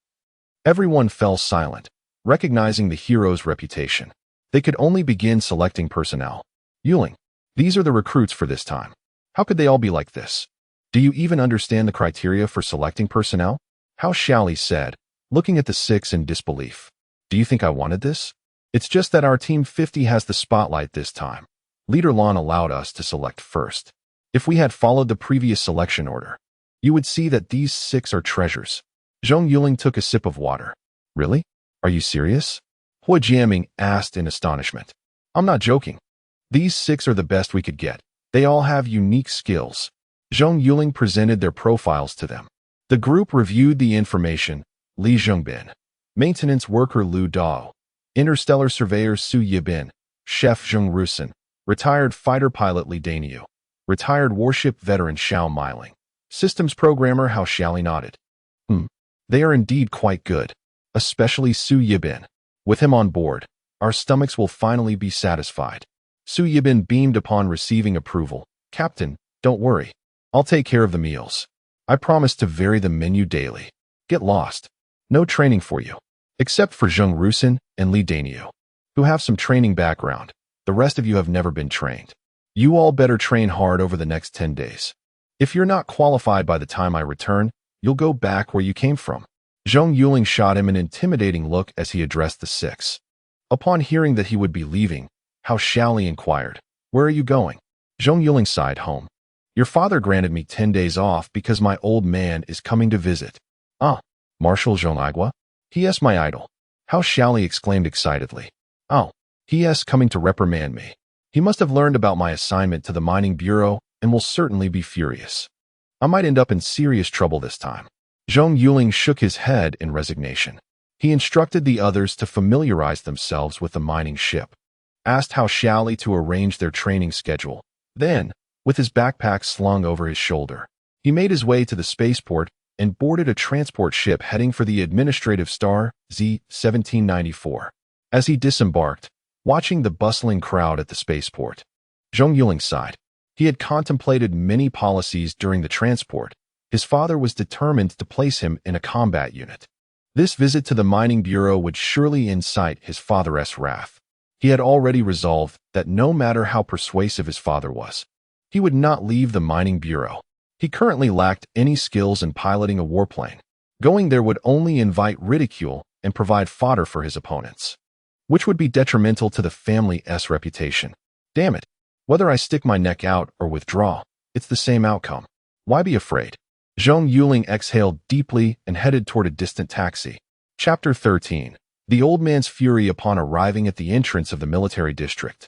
everyone fell silent, recognizing the hero's reputation. They could only begin selecting personnel. Yuling, these are the recruits for this time. How could they all be like this? Do you even understand the criteria for selecting personnel? How Xiaoli said, looking at the 6 in disbelief. Do you think I wanted this? It's just that our Team 50 has the spotlight this time. Leader Lan allowed us to select first. If we had followed the previous selection order, you would see that these 6 are treasures. Zhong Yuling took a sip of water. Really? Are you serious? Hua Jiaming asked in astonishment. I'm not joking. These 6 are the best we could get. They all have unique skills. Zhong Yuling presented their profiles to them. The group reviewed the information. Li Zhongbin, maintenance worker Lu Dao, interstellar surveyor Su Yibin, chef Zheng Rusin, retired fighter pilot Li Daniu, retired warship veteran Xiao Miling, systems programmer Hao Xiaoli nodded. They are indeed quite good, especially Su Yibin. With him on board, our stomachs will finally be satisfied. Su Yibin beamed upon receiving approval. Captain, don't worry. I'll take care of the meals. I promise to vary the menu daily. Get lost. No training for you. Except for Zheng Rusin and Li Daniu, who have some training background. The rest of you have never been trained. You all better train hard over the next 10 days. If you're not qualified by the time I return, you'll go back where you came from. Zhong Yuling shot him an intimidating look as he addressed the 6. Upon hearing that he would be leaving, Hao Xiaoli inquired, Where are you going? Zhong Yuling sighed home. Your father granted me 10 days off because my old man is coming to visit. Ah, Marshal Zhong Igua? He is my idol. Hao Xiaoli exclaimed excitedly. Oh, he is coming to reprimand me. He must have learned about my assignment to the mining bureau and will certainly be furious. I might end up in serious trouble this time. Zhong Yuling shook his head in resignation. He instructed the others to familiarize themselves with the mining ship, asked Hao Xiaoli to arrange their training schedule. Then, with his backpack slung over his shoulder, he made his way to the spaceport and boarded a transport ship heading for the administrative star Z-1794. As he disembarked, watching the bustling crowd at the spaceport, Zhong Yuling sighed. He had contemplated many policies during the transport. His father was determined to place him in a combat unit. This visit to the mining bureau would surely incite his father's wrath. He had already resolved that no matter how persuasive his father was, he would not leave the mining bureau. He currently lacked any skills in piloting a warplane. Going there would only invite ridicule and provide fodder for his opponents, which would be detrimental to the family's reputation. Damn it. Whether I stick my neck out or withdraw, it's the same outcome. Why be afraid? Zhong Yuling exhaled deeply and headed toward a distant taxi. Chapter 13. The old man's fury upon arriving at the entrance of the military district.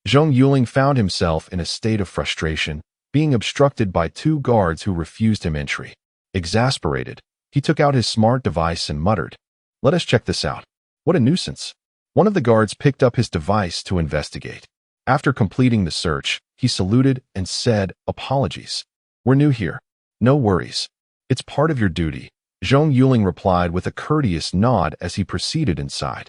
Zhong Yuling found himself in a state of frustration, being obstructed by 2 guards who refused him entry. Exasperated, he took out his smart device and muttered, Let us check this out. What a nuisance. One of the guards picked up his device to investigate. After completing the search, he saluted and said, Apologies. We're new here. No worries. It's part of your duty. Zhong Yuling replied with a courteous nod as he proceeded inside.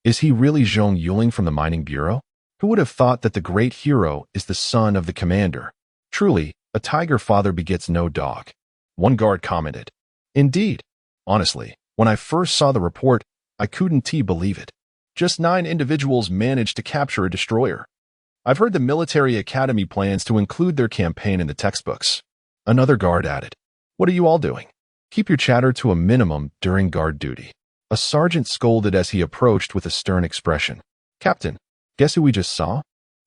Is he really Zhong Yuling from the mining bureau? Who would have thought that the great hero is the son of the commander? Truly, a tiger father begets no dog. One guard commented. Indeed. Honestly, when I first saw the report, I couldn't believe it. Just 9 individuals managed to capture a destroyer. I've heard the military academy plans to include their campaign in the textbooks. Another guard added. What are you all doing? Keep your chatter to a minimum during guard duty. A sergeant scolded as he approached with a stern expression. Captain, guess who we just saw?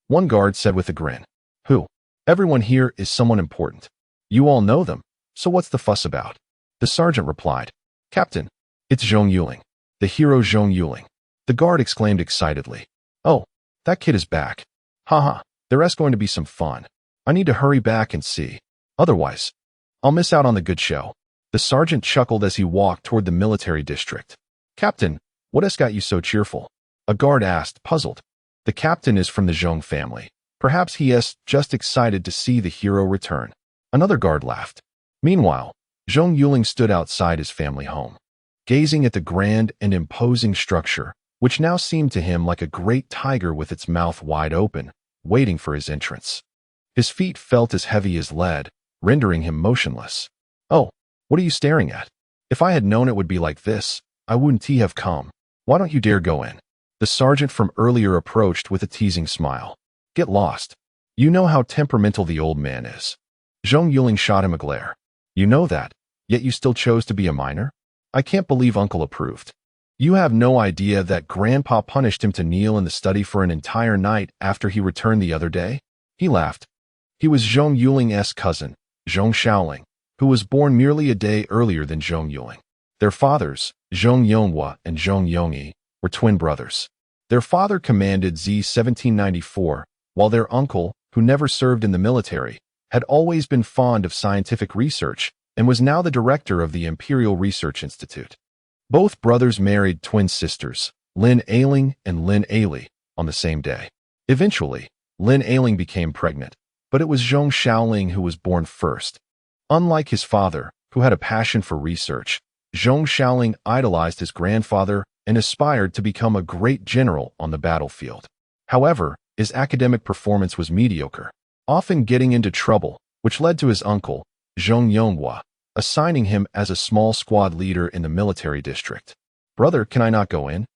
One guard said with a grin. Who? Everyone here is someone important. You all know them, so what's the fuss about? The sergeant replied. Captain, it's Zhong Yuling, the hero Zhong Yuling. The guard exclaimed excitedly. Oh, that kid is back. Haha, there's going to be some fun. I need to hurry back and see. Otherwise, I'll miss out on the good show. The sergeant chuckled as he walked toward the military district. Captain, what has got you so cheerful? A guard asked, puzzled. The captain is from the Zhong family. Perhaps he is just excited to see the hero return. Another guard laughed. Meanwhile, Zhong Yuling stood outside his family home, gazing at the grand and imposing structure, which now seemed to him like a great tiger with its mouth wide open, waiting for his entrance. His feet felt as heavy as lead, rendering him motionless. Oh, what are you staring at? If I had known it would be like this, I wouldn't have come. Why don't you dare go in? The sergeant from earlier approached with a teasing smile. Get lost. You know how temperamental the old man is. Zhong Yuling shot him a glare. You know that, yet you still chose to be a miner? I can't believe Uncle approved. You have no idea that Grandpa punished him to kneel in the study for an entire night after he returned the other day? He laughed. He was Zhong Yuling's cousin, Zhong Xiaoling, who was born merely a day earlier than Zhong Yuling. Their fathers, Zhong Yonghua and Zhong Yongyi, were twin brothers. Their father commanded Z-1794, while their uncle, who never served in the military, had always been fond of scientific research and was now the director of the Imperial Research Institute. Both brothers married twin sisters, Lin Ailing and Lin Aili, on the same day. Eventually, Lin Ailing became pregnant, but it was Zhong Xiaoling who was born first. Unlike his father, who had a passion for research, Zhong Xiaoling idolized his grandfather and aspired to become a great general on the battlefield. However, his academic performance was mediocre, often getting into trouble, which led to his uncle, Zhong Yonghua, assigning him as a small squad leader in the military district. "Brother, can I not go in?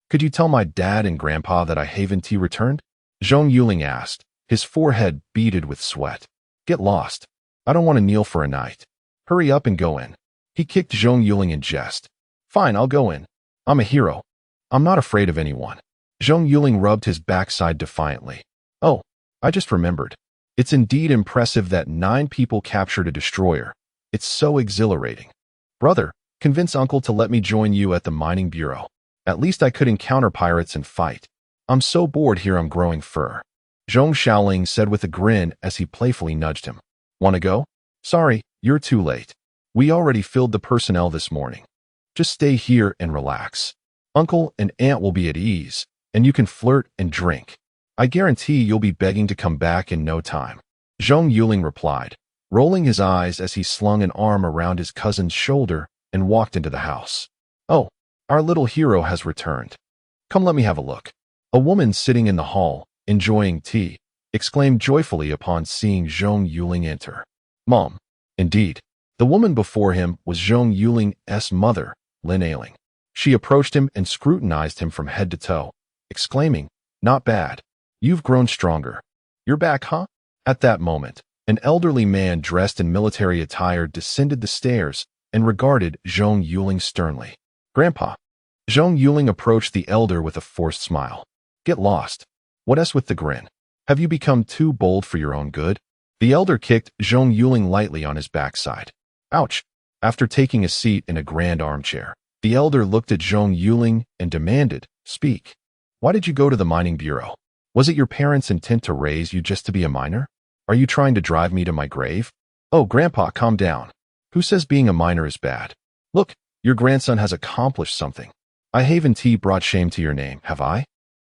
Could you tell my dad and grandpa that I haven't returned?" Zhong Yuling asked, his forehead beaded with sweat. "Get lost. I don't want to kneel for a night. Hurry up and go in." He kicked Zhong Yuling in jest. "Fine, I'll go in. I'm a hero. I'm not afraid of anyone." Zhong Yuling rubbed his backside defiantly. "Oh, I just remembered. It's indeed impressive that 9 people captured a destroyer. It's so exhilarating. Brother, convince uncle to let me join you at the mining bureau. At least I could encounter pirates and fight. I'm so bored here I'm growing fur." Zhong Xiaoling said with a grin as he playfully nudged him. "Want to go?" "Sorry, you're too late. We already filled the personnel this morning. Just stay here and relax. Uncle and aunt will be at ease, and you can flirt and drink. I guarantee you'll be begging to come back in no time." Zhong Yuling replied, rolling his eyes as he slung an arm around his cousin's shoulder and walked into the house. "Oh, our little hero has returned. Come, let me have a look." A woman sitting in the hall, enjoying tea, exclaimed joyfully upon seeing Zhong Yuling enter. "Mom." Indeed, the woman before him was Zhong Yuling's mother, Lin Ailing. She approached him and scrutinized him from head to toe, exclaiming, "Not bad. You've grown stronger. You're back, huh?" At that moment, an elderly man dressed in military attire descended the stairs and regarded Zhong Yuling sternly. "Grandpa." Zhong Yuling approached the elder with a forced smile. "Get lost. What's with the grin? Have you become too bold for your own good?" The elder kicked Zhong Yuling lightly on his backside. "Ouch." After taking a seat in a grand armchair, the elder looked at Zhong Yuling and demanded, "Speak. Why did you go to the mining bureau? Was it your parents' intent to raise you just to be a miner? Are you trying to drive me to my grave?" "Oh, Grandpa, calm down. Who says being a miner is bad? Look, your grandson has accomplished something. I haven't brought shame to your name, have I?"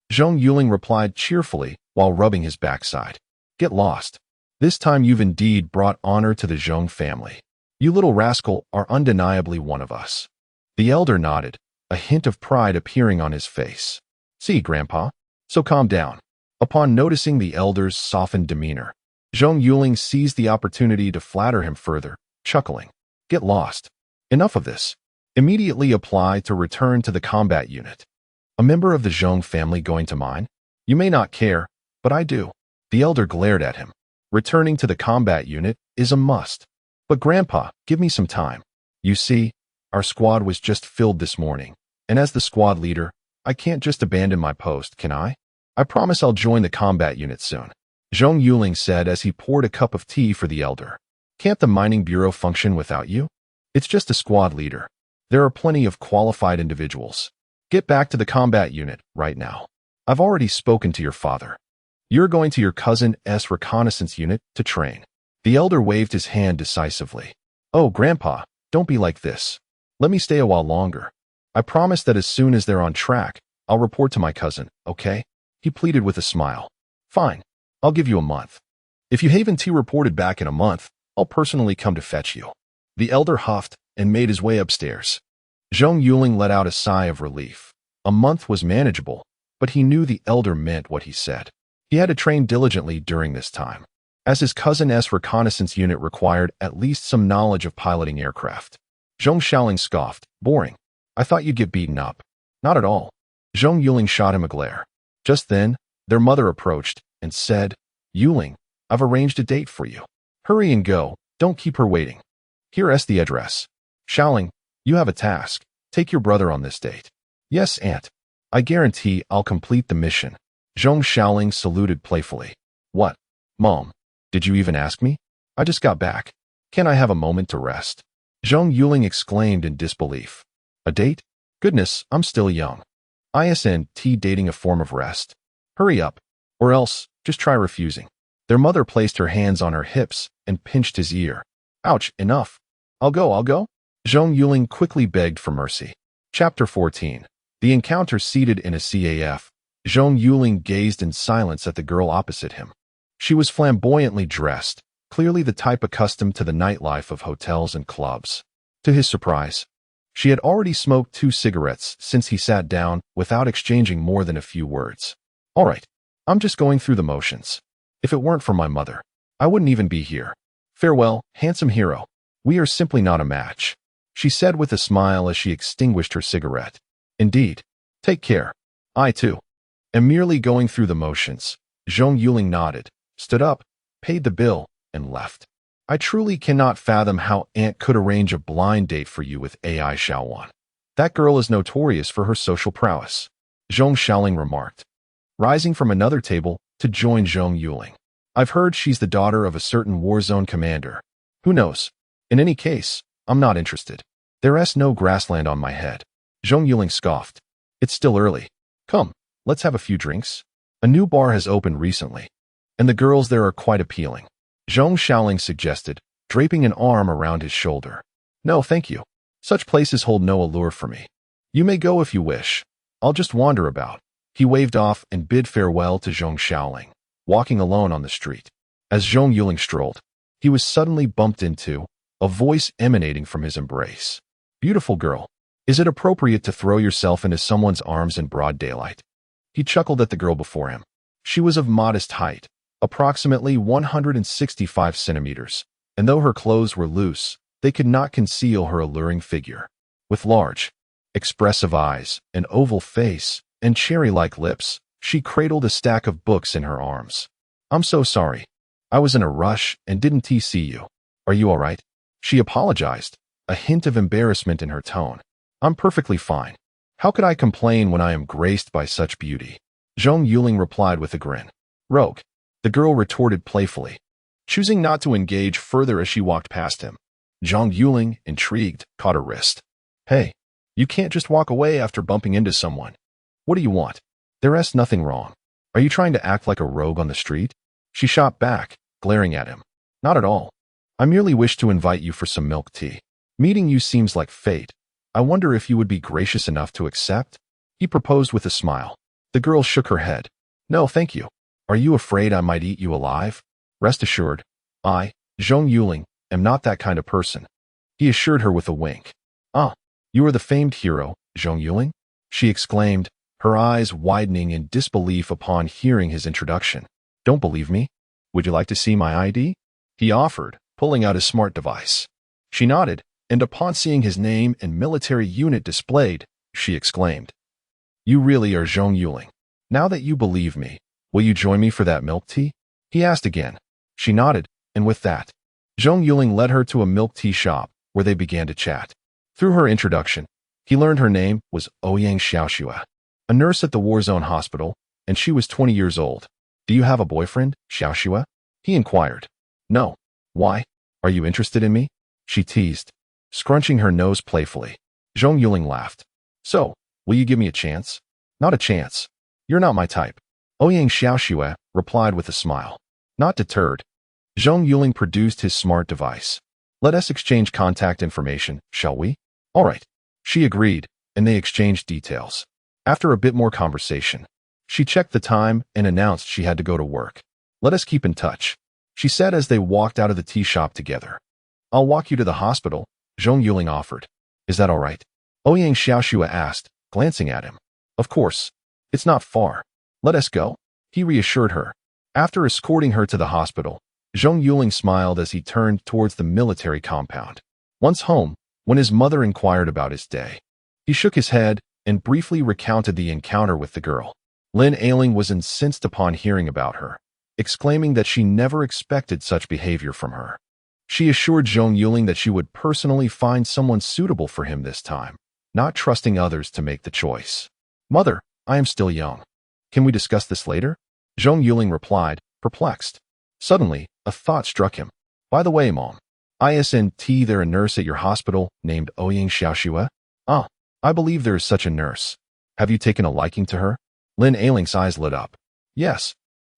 Zhong Yuling replied cheerfully while rubbing his backside. "Get lost. This time you've indeed brought honor to the Zhong family. You little rascal are undeniably one of us." The elder nodded, a hint of pride appearing on his face. "See, Grandpa, so calm down." Upon noticing the elder's softened demeanor, Zhong Yuling seized the opportunity to flatter him further, chuckling. "Get lost. Enough of this. Immediately apply to return to the combat unit." "A member of the Zhong family going to mine? You may not care, but I do." The elder glared at him. "Returning to the combat unit is a must." "But Grandpa, give me some time. You see, our squad was just filled this morning, and as the squad leader, I can't just abandon my post, can I? I promise I'll join the combat unit soon," Zhong Yuling said as he poured a cup of tea for the elder. "Can't the mining bureau function without you? It's just a squad leader. There are plenty of qualified individuals. Get back to the combat unit right now. I've already spoken to your father. You're going to your cousin's reconnaissance unit to train." The elder waved his hand decisively. "Oh, Grandpa, don't be like this. Let me stay a while longer. I promise that as soon as they're on track, I'll report to my cousin, okay?" He pleaded with a smile. "Fine, I'll give you a month. If you haven't reported back in a month, I'll personally come to fetch you." The elder huffed and made his way upstairs. Zhong Yuling let out a sigh of relief. A month was manageable, but he knew the elder meant what he said. He had to train diligently during this time, as his cousin's reconnaissance unit required at least some knowledge of piloting aircraft. Zhong Xiaoling scoffed. "Boring. I thought you'd get beaten up." "Not at all." Zhong Yuling shot him a glare. Just then, their mother approached and said, "Yuling, I've arranged a date for you. Hurry and go, don't keep her waiting. Here's the address. Xiaoling, you have a task. Take your brother on this date." "Yes, aunt. I guarantee I'll complete the mission." Zhong Xiaoling saluted playfully. "What, Mom? Did you even ask me? I just got back. Can I have a moment to rest? Zhong Yuling exclaimed in disbelief. A date? Goodness, I'm still young. ISNT dating a form of rest. Hurry up, or else just try refusing. Their mother placed her hands on her hips and pinched his ear. Ouch, enough. I'll go. Zhong Yuling quickly begged for mercy. Chapter 14. The encounter. Seated in a CAF, Zhong Yuling gazed in silence at the girl opposite him. She was flamboyantly dressed, clearly the type accustomed to the nightlife of hotels and clubs. To his surprise, she had already smoked 2 cigarettes since he sat down without exchanging more than a few words. All right, I'm just going through the motions. If it weren't for my mother, I wouldn't even be here. Farewell, handsome hero. We are simply not a match, she said with a smile as she extinguished her cigarette. Indeed. Take care. I, too, am merely going through the motions. Zhong Yuling nodded, stood up, paid the bill, and left. I truly cannot fathom how Aunt could arrange a blind date for you with AI Xiaowan. That girl is notorious for her social prowess, Zhong Xiaoling remarked, rising from another table to join Zhong Yuling. I've heard she's the daughter of a certain war zone commander. Who knows? In any case, I'm not interested. There's no grassland on my head. Zhong Yuling scoffed. It's still early. Come, let's have a few drinks. A new bar has opened recently, and the girls there are quite appealing, Zhong Xiaoling suggested, draping an arm around his shoulder. No, thank you. Such places hold no allure for me. You may go if you wish. I'll just wander about. He waved off and bid farewell to Zhong Xiaoling, walking alone on the street. As Zhong Yuling strolled, he was suddenly bumped into, a voice emanating from his embrace. Beautiful girl, is it appropriate to throw yourself into someone's arms in broad daylight? He chuckled at the girl before him. She was of modest height, approximately 165 centimeters, and though her clothes were loose, they could not conceal her alluring figure. With large, expressive eyes, an oval face, and cherry-like lips, she cradled a stack of books in her arms. I'm so sorry. I was in a rush and didn't see you. Are you all right? She apologized, a hint of embarrassment in her tone. I'm perfectly fine. How could I complain when I am graced by such beauty? Zhong Yuling replied with a grin. Rogue, the girl retorted playfully, choosing not to engage further as she walked past him. Zhong Yuling, intrigued, caught her wrist. Hey, you can't just walk away after bumping into someone. What do you want? There's nothing wrong. Are you trying to act like a rogue on the street? She shot back, glaring at him. Not at all. I merely wish to invite you for some milk tea. Meeting you seems like fate. I wonder if you would be gracious enough to accept? He proposed with a smile. The girl shook her head. No, thank you. Are you afraid I might eat you alive? Rest assured, I, Zhong Yuling, am not that kind of person. He assured her with a wink. Ah, you are the famed hero, Zhong Yuling? She exclaimed, her eyes widening in disbelief upon hearing his introduction. Don't believe me? Would you like to see my ID? He offered, pulling out his smart device. She nodded, and upon seeing his name and military unit displayed, she exclaimed, You really are Zhong Yuling. Now that you believe me, will you join me for that milk tea? He asked again. She nodded, and with that, Zhong Yuling led her to a milk tea shop, where they began to chat. Through her introduction, he learned her name was Ouyang Xiaoxue, a nurse at the war zone hospital, and she was 20 years old. Do you have a boyfriend, Xiaoxue? He inquired. No. Why? Are you interested in me? She teased, scrunching her nose playfully. Zhong Yuling laughed. So, will you give me a chance? Not a chance. You're not my type. Ouyang Xiaoxue replied with a smile. Not deterred, Zhong Yuling produced his smart device. Let us exchange contact information, shall we? All right. She agreed, and they exchanged details. After a bit more conversation, she checked the time and announced she had to go to work. Let us keep in touch, she said as they walked out of the tea shop together. I'll walk you to the hospital, Zhong Yuling offered. Is that all right? Ouyang Xiaoxue asked, glancing at him. Of course. It's not far. Let us go, he reassured her. After escorting her to the hospital, Zhong Yuling smiled as he turned towards the military compound. Once home, when his mother inquired about his day, he shook his head and briefly recounted the encounter with the girl. Lin Ailing was incensed upon hearing about her, exclaiming that she never expected such behavior from her. She assured Zhong Yuling that she would personally find someone suitable for him this time, not trusting others to make the choice. Mother, I am still young. Can we discuss this later? Zhong Yuling replied, perplexed. Suddenly, A thought struck him. By the way, Mom, isn't there a nurse at your hospital named Ouyang Xiaoxue? Ah, I believe there is such a nurse. Have you taken a liking to her? Lin Ailing's eyes lit up. Yes.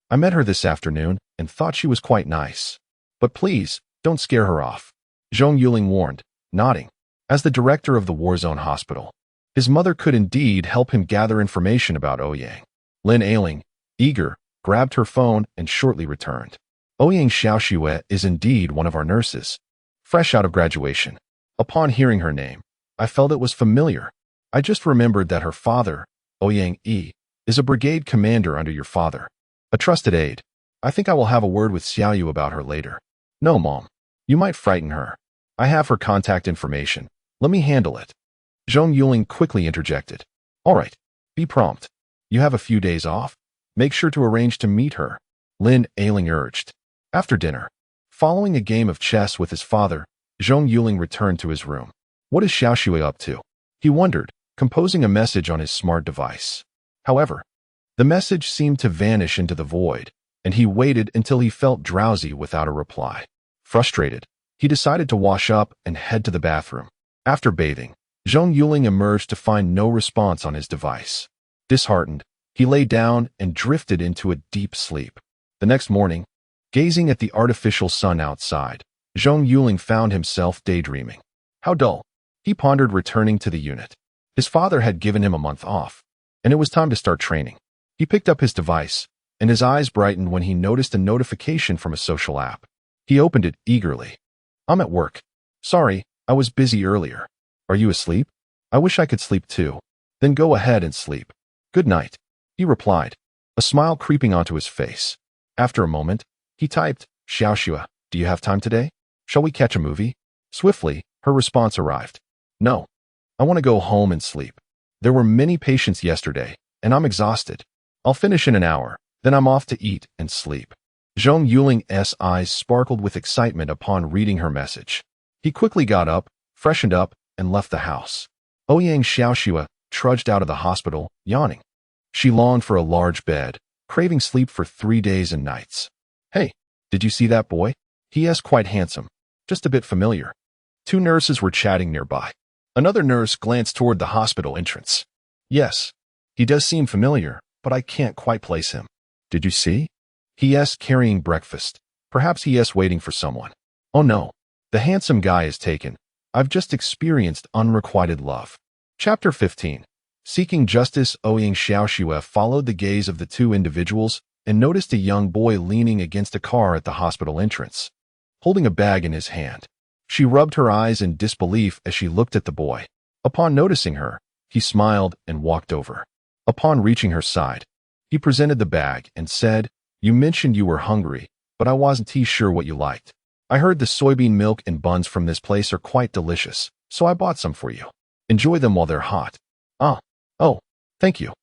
I met her this afternoon and thought she was quite nice. But please, don't scare her off. Zhong Yuling warned, nodding. As the director of the war zone hospital, his mother could indeed help him gather information about Ouyang. Lin Ailing, eager, grabbed her phone and shortly returned. Ouyang Xiaoxue is indeed one of our nurses, fresh out of graduation. Upon hearing her name, I felt it was familiar. I just remembered that her father, Ouyang Yi, is a brigade commander under your father, a trusted aide. I think I will have a word with Xiaoyu about her later. No, Mom. You might frighten her. I have her contact information. Let me handle it. Zhong Yuling quickly interjected. All right. Be prompt. You have a few days off. Make sure to arrange to meet her. Lin Ailing urged. After dinner, following a game of chess with his father, Zhong Yuling returned to his room. What is Xiaoxue up to? He wondered, composing a message on his smart device. However, the message seemed to vanish into the void, and he waited until he felt drowsy without a reply. Frustrated, he decided to wash up and head to the bathroom. After bathing, Zhong Yuling emerged to find no response on his device. Disheartened, he lay down and drifted into a deep sleep. The next morning, gazing at the artificial sun outside, Zhong Yuling found himself daydreaming. How dull. He pondered returning to the unit. His father had given him a month off, and it was time to start training. He picked up his device, and his eyes brightened when he noticed a notification from a social app. He opened it eagerly. I'm at work. Sorry, I was busy earlier. Are you asleep? I wish I could sleep too. Then go ahead and sleep. Good night, he replied, a smile creeping onto his face. After a moment, he typed, Xiaoxue, do you have time today? Shall we catch a movie? Swiftly, her response arrived. No. I want to go home and sleep. There were many patients yesterday, and I'm exhausted. I'll finish in an hour, then I'm off to eat and sleep. Zhong Yuling's eyes sparkled with excitement upon reading her message. He quickly got up, freshened up, and left the house. Ouyang Xiaoxue trudged out of the hospital, yawning. She longed for a large bed, craving sleep for 3 days and nights. Hey, did you see that boy? He is quite handsome, just a bit familiar. 2 nurses were chatting nearby. Another nurse glanced toward the hospital entrance. Yes, he does seem familiar, but I can't quite place him. Did you see? He is carrying breakfast. Perhaps he is waiting for someone. Oh no, the handsome guy is taken. I've just experienced unrequited love. Chapter 15. Seeking justice. Ouyang Xiaoxue followed the gaze of the 2 individuals and noticed a young boy leaning against a car at the hospital entrance, holding a bag in his hand. She rubbed her eyes in disbelief as she looked at the boy. Upon noticing her, he smiled and walked over. Upon reaching her side, he presented the bag and said, You mentioned you were hungry, but I wasn't sure what you liked. I heard the soybean milk and buns from this place are quite delicious, so I bought some for you. Enjoy them while they're hot. Oh, thank you.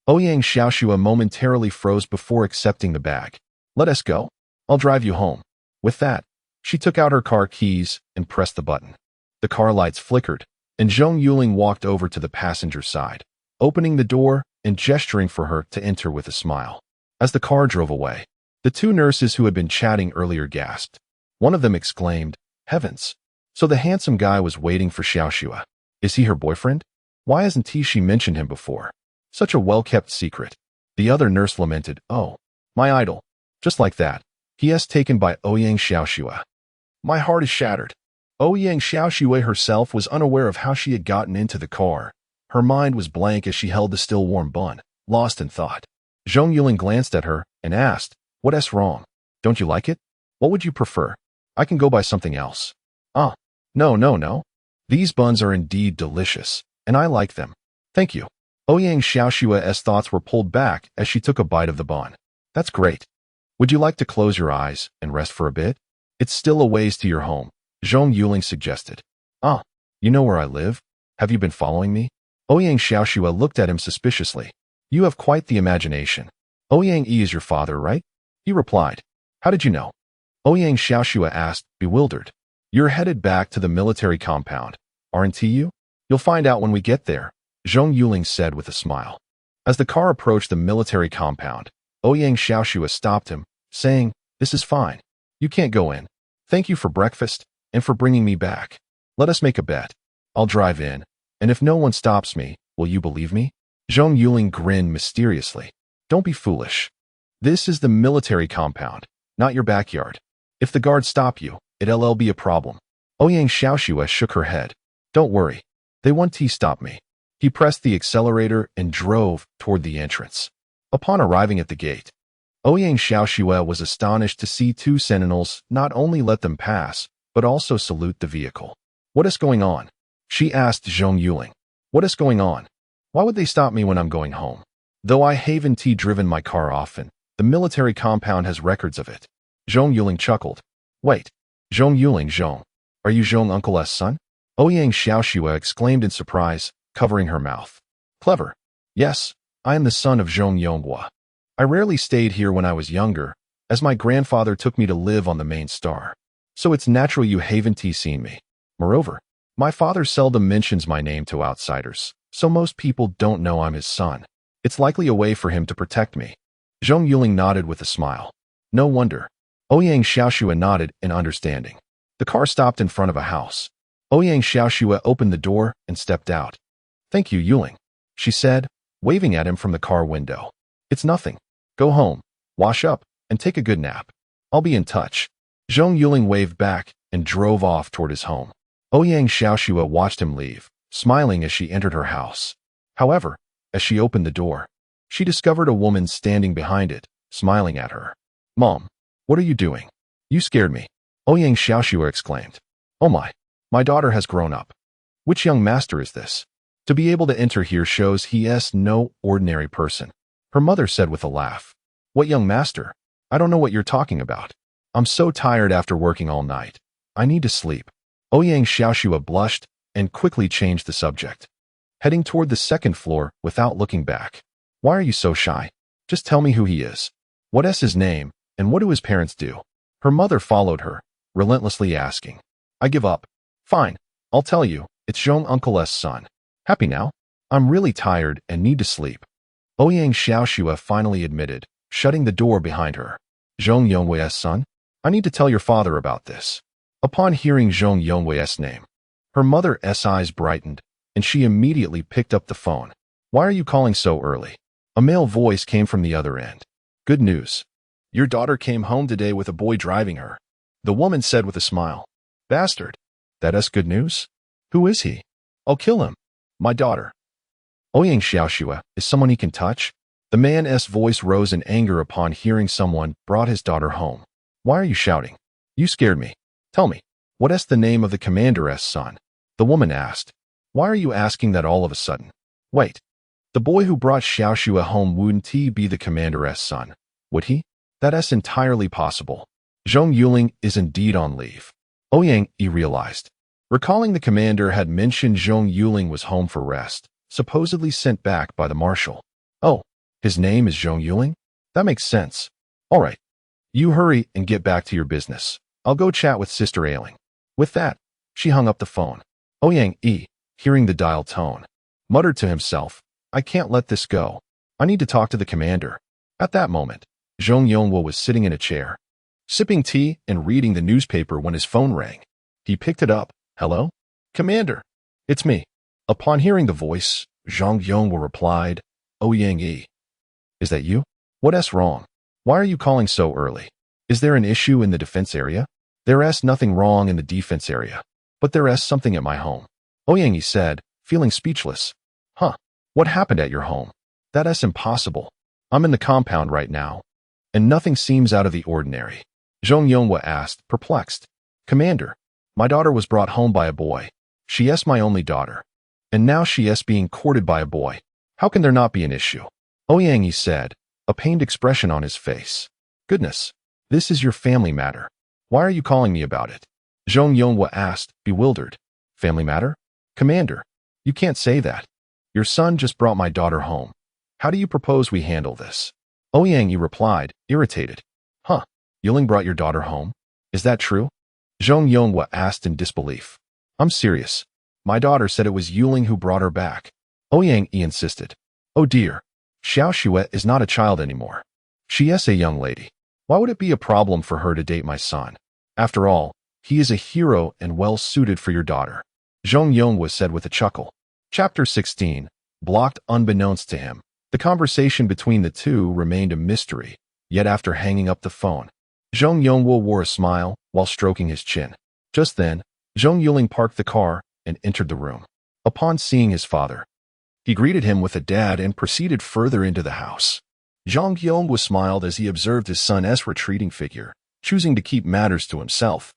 Ouyang Xiaoxue momentarily froze before accepting the bag. Let us go. I'll drive you home. With that, she took out her car keys and pressed the button. The car lights flickered, and Zhong Yuling walked over to the passenger side, opening the door and gesturing for her to enter with a smile. As the car drove away, the 2 nurses who had been chatting earlier gasped. One of them exclaimed, Heavens! So the handsome guy was waiting for Xiaoxue. Is he her boyfriend? Why hasn't she mentioned him before? Such a well-kept secret. The other nurse lamented, Oh, my idol. Just like that, he is taken by Ouyang Xiaoxue. My heart is shattered. Ouyang Xiaoxue herself was unaware of how she had gotten into the car. Her mind was blank as she held the still-warm bun, lost in thought. Zhong Yuling glanced at her and asked, What's wrong? Don't you like it? What would you prefer? I can go buy something else. No. These buns are indeed delicious, and I like them. Thank you. Ouyang Xiaoxue's thoughts were pulled back as she took a bite of the bun. That's great. Would you like to close your eyes and rest for a bit? It's still a ways to your home, Zhong Yuling suggested. You know where I live? Have you been following me? Ouyang Xiaoxue looked at him suspiciously. You have quite the imagination. Ouyang Yi is your father, right? He replied. How did you know? Ouyang Xiaoxue asked, bewildered. You're headed back to the military compound, aren't you? You'll find out when we get there, Zhong Yuling said with a smile. As the car approached the military compound, Ouyang Xiaoxue stopped him, saying, This is fine. You can't go in. Thank you for breakfast and for bringing me back. Let us make a bet. I'll drive in, and if no one stops me, will you believe me? Zhong Yuling grinned mysteriously. Don't be foolish. This is the military compound, not your backyard. If the guards stop you, it'll be a problem. Ouyang Xiaoxue shook her head. Don't worry. They won't stop me. He pressed the accelerator and drove toward the entrance. Upon arriving at the gate, Ouyang Xiaoxue was astonished to see two sentinels not only let them pass, but also salute the vehicle. What is going on? She asked Zhong Yuling. What is going on? Why would they stop me when I'm going home? Though I haven't driven my car often, the military compound has records of it. Zhong Yuling chuckled. Wait. Zhong Yuling, Zhong. Are you Zhong Uncle's son? Ouyang Xiaoxue exclaimed in surprise, covering her mouth. Clever. Yes, I am the son of Zhong Yonghua. I rarely stayed here when I was younger, as my grandfather took me to live on the main star. So it's natural you haven't seen me. Moreover, my father seldom mentions my name to outsiders, so most people don't know I'm his son. It's likely a way for him to protect me. Zhong Yuling nodded with a smile. No wonder. Ouyang Xiaoxue nodded in understanding. The car stopped in front of a house. Ouyang Xiaoxue opened the door and stepped out. Thank you, Yuling, she said, waving at him from the car window. It's nothing. Go home, wash up, and take a good nap. I'll be in touch. Zhong Yuling waved back and drove off toward his home. Ouyang Xiaoxue watched him leave, smiling as she entered her house. However, as she opened the door, she discovered a woman standing behind it, smiling at her. Mom, what are you doing? You scared me. Ouyang Xiaoxue exclaimed. Oh my daughter has grown up. Which young master is this? To be able to enter here shows he is no ordinary person. Her mother said with a laugh. What young master? I don't know what you're talking about. I'm so tired after working all night. I need to sleep. Ouyang Xiaoxue blushed and quickly changed the subject, heading toward the second floor without looking back. Why are you so shy? Just tell me who he is. What is his name, and what do his parents do? Her mother followed her, relentlessly asking. I give up. Fine, I'll tell you, it's Zhong Uncle's son. Happy now? I'm really tired and need to sleep. Ouyang Xiaoxue finally admitted, shutting the door behind her. Zhong Yonghui's son? I need to tell your father about this. Upon hearing Zhong Yonghui's name, her mother's eyes brightened, and she immediately picked up the phone. Why are you calling so early? A male voice came from the other end. Good news. Your daughter came home today with a boy driving her. The woman said with a smile. Bastard. That is good news? Who is he? I'll kill him. My daughter. Ouyang Xiaoxue, is someone he can touch? The man's voice rose in anger upon hearing someone brought his daughter home. Why are you shouting? You scared me. Tell me, what is the name of the commander's son? The woman asked. Why are you asking that all of a sudden? Wait. The boy who brought Xiaoxue home wouldn't he be the commander's son? Would he? That is entirely possible. Zhong Yuling is indeed on leave. Ouyang realized. Recalling the commander had mentioned Zhong Yuling was home for rest, supposedly sent back by the marshal. Oh, his name is Zhong Yuling? That makes sense. All right. You hurry and get back to your business. I'll go chat with Sister Ailing. With that, she hung up the phone. Ouyang hearing the dial tone, muttered to himself, I can't let this go. I need to talk to the commander. At that moment, Zhong Yonghua was sitting in a chair, sipping tea and reading the newspaper when his phone rang. He picked it up. Hello? Commander. It's me. Upon hearing the voice, Zhong Yonghua replied, Ouyang Is that you? What is wrong? Why are you calling so early? Is there an issue in the defense area? There is nothing wrong in the defense area, but there is something at my home. Ouyang said, feeling speechless. Huh? What happened at your home? That is impossible. I'm in the compound right now, and nothing seems out of the ordinary. Zhong Yonghua asked, perplexed. Commander, my daughter was brought home by a boy. She is my only daughter, and now she is being courted by a boy. How can there not be an issue? Ouyang said, a pained expression on his face. Goodness, this is your family matter. Why are you calling me about it? Zhong Yonghua asked, bewildered. Family matter? Commander, you can't say that. Your son just brought my daughter home. How do you propose we handle this? Ouyang replied, irritated. Huh, Yuling brought your daughter home? Is that true? Zhong Yonghua asked in disbelief. I'm serious. My daughter said it was Yuling who brought her back. Ouyang insisted. Oh dear. Xiaoxue is not a child anymore. She is a young lady. Why would it be a problem for her to date my son? After all, he is a hero and well-suited for your daughter. Zhong Yuling was said with a chuckle. Chapter 16. Blocked unbeknownst to him. The conversation between the two remained a mystery, yet after hanging up the phone, Zhong Yuling wore a smile while stroking his chin. Just then, Zhong Yuling parked the car and entered the room. Upon seeing his father, he greeted him with a dad and proceeded further into the house. Zhong Yuling was smiled as he observed his son's retreating figure, choosing to keep matters to himself,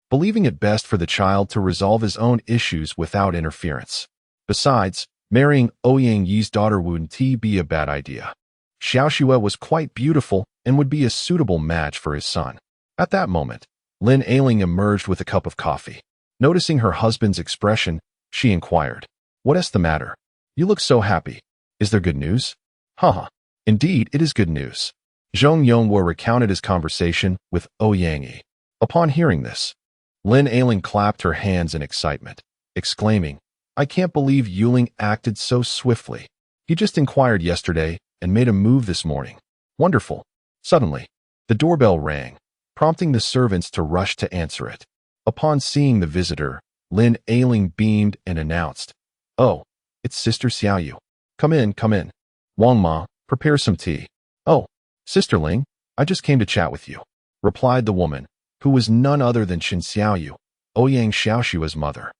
believing it best for the child to resolve his own issues without interference. Besides, marrying Ouyang Yi's daughter wouldn't be a bad idea. Xiaoxue was quite beautiful and would be a suitable match for his son. At that moment, Lin Ailing emerged with a cup of coffee. Noticing her husband's expression, she inquired, "What is the matter? You look so happy. Is there good news?" "Haha. Indeed, it is good news." Zhong Yuling recounted his conversation with Ouyang Yi. Upon hearing this, Lin Ailing clapped her hands in excitement, exclaiming, "I can't believe Yuling acted so swiftly. He just inquired yesterday and made a move this morning. Wonderful." Suddenly, the doorbell rang, prompting the servants to rush to answer it. Upon seeing the visitor, Lin Ailing beamed and announced, "Oh, it's Sister Xiaoyu. Come in, come in. Wang Ma, prepare some tea." "Oh, Sister Ling, I just came to chat with you," replied the woman, who was none other than Qin Xiaoyu, Ouyang Xiaoshua's mother.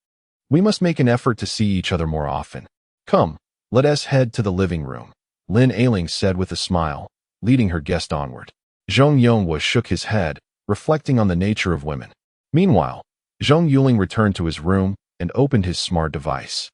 "We must make an effort to see each other more often. Come, let us head to the living room," Lin Ailing said with a smile, leading her guest onward. Zhong Yuling shook his head, reflecting on the nature of women. Meanwhile, Zhong Yuling returned to his room and opened his smart device,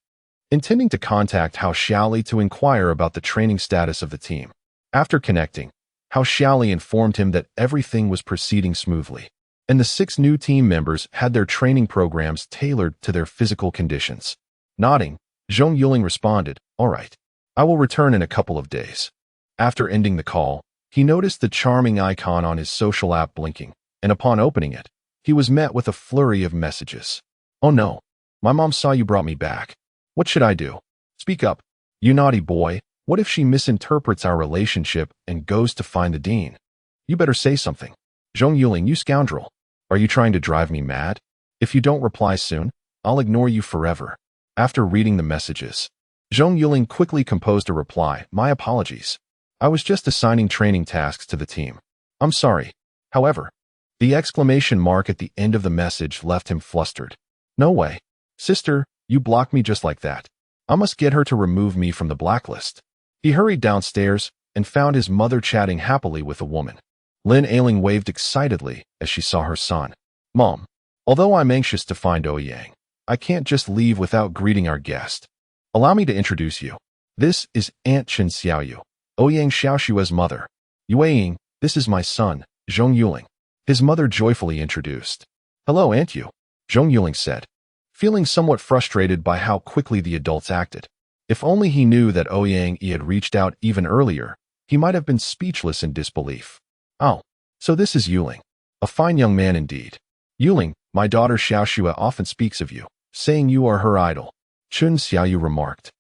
intending to contact Hao Xiaoli to inquire about the training status of the team. After connecting, Hao Xiaoli informed him that everything was proceeding smoothly, and the 6 new team members had their training programs tailored to their physical conditions. Nodding, Zhong Yuling responded, "All right, I will return in a couple of days." After ending the call, he noticed the charming icon on his social app blinking, and upon opening it, he was met with a flurry of messages. "Oh no, my mom saw you brought me back. What should I do? Speak up, you naughty boy. What if she misinterprets our relationship and goes to find the dean? You better say something. Zhong Yuling, you scoundrel. Are you trying to drive me mad? If you don't reply soon, I'll ignore you forever." After reading the messages, Zhong Yuling quickly composed a reply, "My apologies. I was just assigning training tasks to the team. I'm sorry." However, the exclamation mark at the end of the message left him flustered. "No way. Sister, you blocked me just like that. I must get her to remove me from the blacklist." He hurried downstairs and found his mother chatting happily with a woman. Lin Ailing waved excitedly as she saw her son. "Mom, although I'm anxious to find Ouyang, I can't just leave without greeting our guest. Allow me to introduce you. This is Aunt Qin Xiaoyu, Ouyang Xiaoshua's mother. Yueying, this is my son, Zhong Yuling." His mother joyfully introduced. "Hello, Aunt Yu," Zhong Yuling said, feeling somewhat frustrated by how quickly the adults acted. If only he knew that Ouyang Yi had reached out even earlier, he might have been speechless in disbelief. "Oh, so this is Yuling. A fine young man indeed. Yuling, my daughter Xiaoxue often speaks of you, saying you are her idol," Qin Xiaoyu remarked,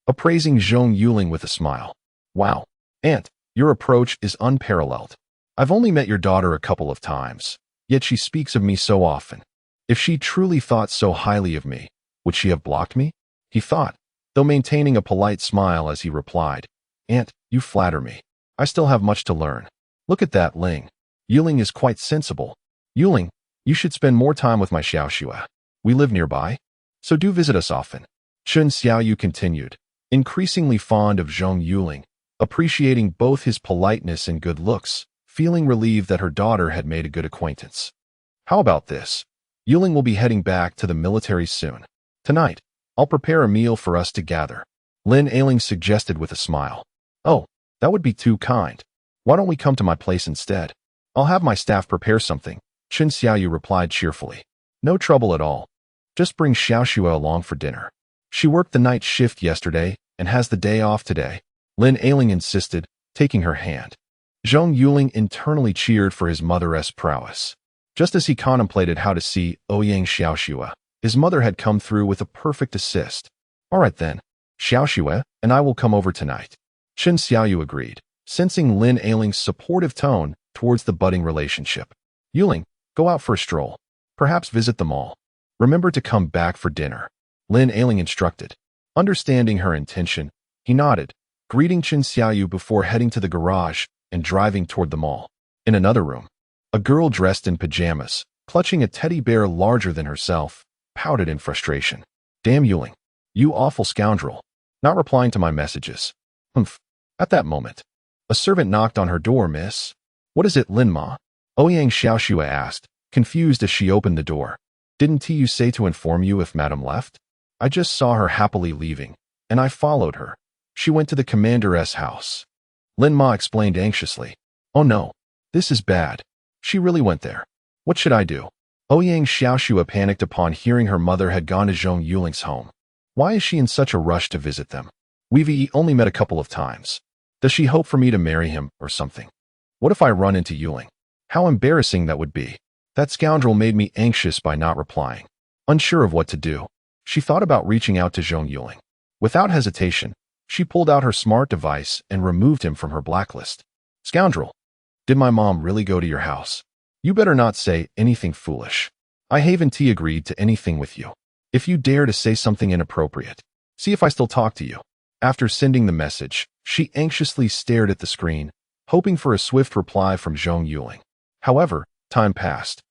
appraising Zhong Yuling with a smile. "Wow, Aunt, your approach is unparalleled. I've only met your daughter a couple of times, yet she speaks of me so often. If she truly thought so highly of me, would she have blocked me?" he thought, though maintaining a polite smile as he replied, "Aunt, you flatter me. I still have much to learn. Look at that Ling. Yuling is quite sensible. Yuling, you should spend more time with my Xiaoxue. We live nearby, so do visit us often." Qin Xiaoyu continued, increasingly fond of Zhong Yuling, appreciating both his politeness and good looks, feeling relieved that her daughter had made a good acquaintance. "How about this? Yuling will be heading back to the military soon. Tonight, I'll prepare a meal for us to gather," Lin Ailing suggested with a smile. "Oh, that would be too kind. Why don't we come to my place instead? I'll have my staff prepare something," Qin Xiaoyu replied cheerfully. "No trouble at all. Just bring Xiaoxue along for dinner. She worked the night shift yesterday and has the day off today," Lin Ailing insisted, taking her hand. Zhong Yuling internally cheered for his mother's prowess. Just as he contemplated how to see Ouyang Xiaoxue, his mother had come through with a perfect assist. "All right then, Xiaoxue and I will come over tonight," Qin Xiaoyu agreed, sensing Lin Ailing's supportive tone towards the budding relationship. Yuling, go out for a stroll. Perhaps visit the mall. Remember to come back for dinner. Lin Ailing instructed. Understanding her intention, he nodded, greeting Chen Xiaoyu before heading to the garage and driving toward the mall. In another room, a girl dressed in pajamas, clutching a teddy bear larger than herself, pouted in frustration. Damn Yuling. You awful scoundrel. Not replying to my messages. Humph. At that moment, a servant knocked on her door, miss. What is it, Lin Ma? Ouyang Xiaoxua asked, confused as she opened the door. Didn't you say to inform you if madam left? I just saw her happily leaving, and I followed her. She went to the commander's house. Lin Ma explained anxiously. Oh no. This is bad. She really went there. What should I do? Ouyang Xiaoxua panicked upon hearing her mother had gone to Zhong Yuling's home. Why is she in such a rush to visit them? We've only met a couple of times. Does she hope for me to marry him or something? What if I run into Yuling? How embarrassing that would be. That scoundrel made me anxious by not replying. Unsure of what to do, she thought about reaching out to Zhong Yuling. Without hesitation, she pulled out her smart device and removed him from her blacklist. Scoundrel. Did my mom really go to your house? You better not say anything foolish. I haven't agreed to anything with you. If you dare to say something inappropriate, see if I still talk to you. After sending the message, she anxiously stared at the screen, hoping for a swift reply from Zhong Yuling. However, time passed,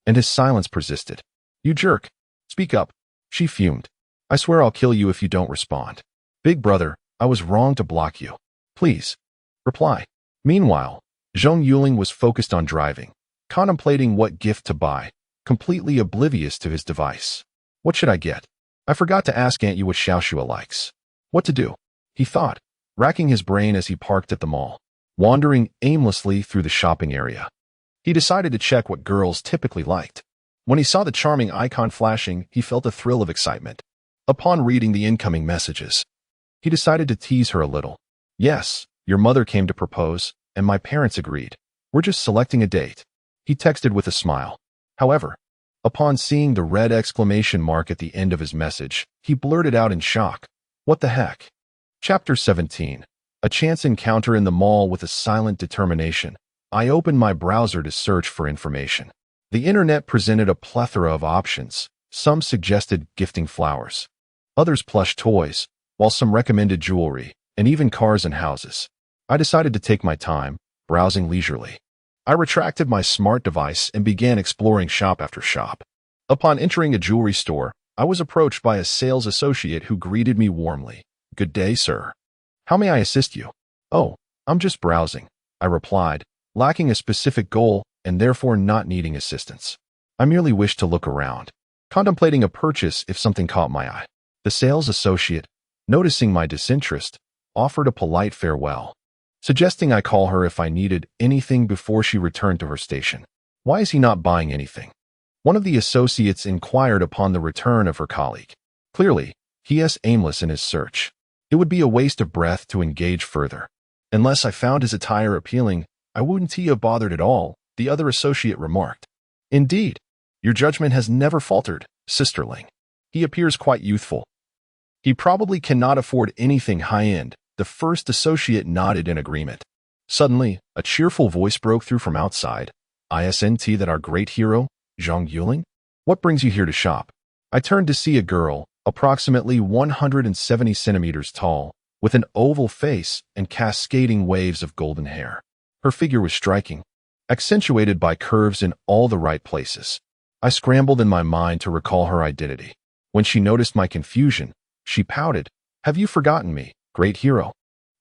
and his silence persisted. You jerk. Speak up. She fumed. I swear I'll kill you if you don't respond. Big brother, I was wrong to block you. Please. Reply. Meanwhile, Zhong Yuling was focused on driving, contemplating what gift to buy, completely oblivious to his device. What should I get? I forgot to ask Aunt Yu what Xiaoxua likes. What to do? He thought, racking his brain as he parked at the mall, wandering aimlessly through the shopping area. He decided to check what girls typically liked. When he saw the charming icon flashing, he felt a thrill of excitement. Upon reading the incoming messages, he decided to tease her a little. Yes, your mother came to propose, and my parents agreed. We're just selecting a date. He texted with a smile. However, upon seeing the red exclamation mark at the end of his message, he blurted out in shock. What the heck? Chapter 17. A chance encounter in the mall with a silent determination. I opened my browser to search for information. The internet presented a plethora of options. Some suggested gifting flowers, others plush toys, while some recommended jewelry, and even cars and houses. I decided to take my time, browsing leisurely. I retracted my smart device and began exploring shop after shop. Upon entering a jewelry store, I was approached by a sales associate who greeted me warmly. Good day, sir. How may I assist you? Oh, I'm just browsing, I replied, lacking a specific goal and therefore not needing assistance. I merely wished to look around, contemplating a purchase if something caught my eye. The sales associate, noticing my disinterest, offered a polite farewell, suggesting I call her if I needed anything before she returned to her station. Why is he not buying anything? One of the associates inquired upon the return of her colleague. Clearly, he is aimless in his search. It would be a waste of breath to engage further. Unless I found his attire appealing, I wouldn't have bothered at all, the other associate remarked. Indeed, your judgment has never faltered, sisterling. He appears quite youthful. He probably cannot afford anything high-end. The first associate nodded in agreement. Suddenly, a cheerful voice broke through from outside. Isn't that our great hero, Zhong Yuling? What brings you here to shop? I turned to see a girl, approximately 170 centimeters tall, with an oval face and cascading waves of golden hair. Her figure was striking, accentuated by curves in all the right places. I scrambled in my mind to recall her identity. When she noticed my confusion, she pouted. Have you forgotten me, great hero?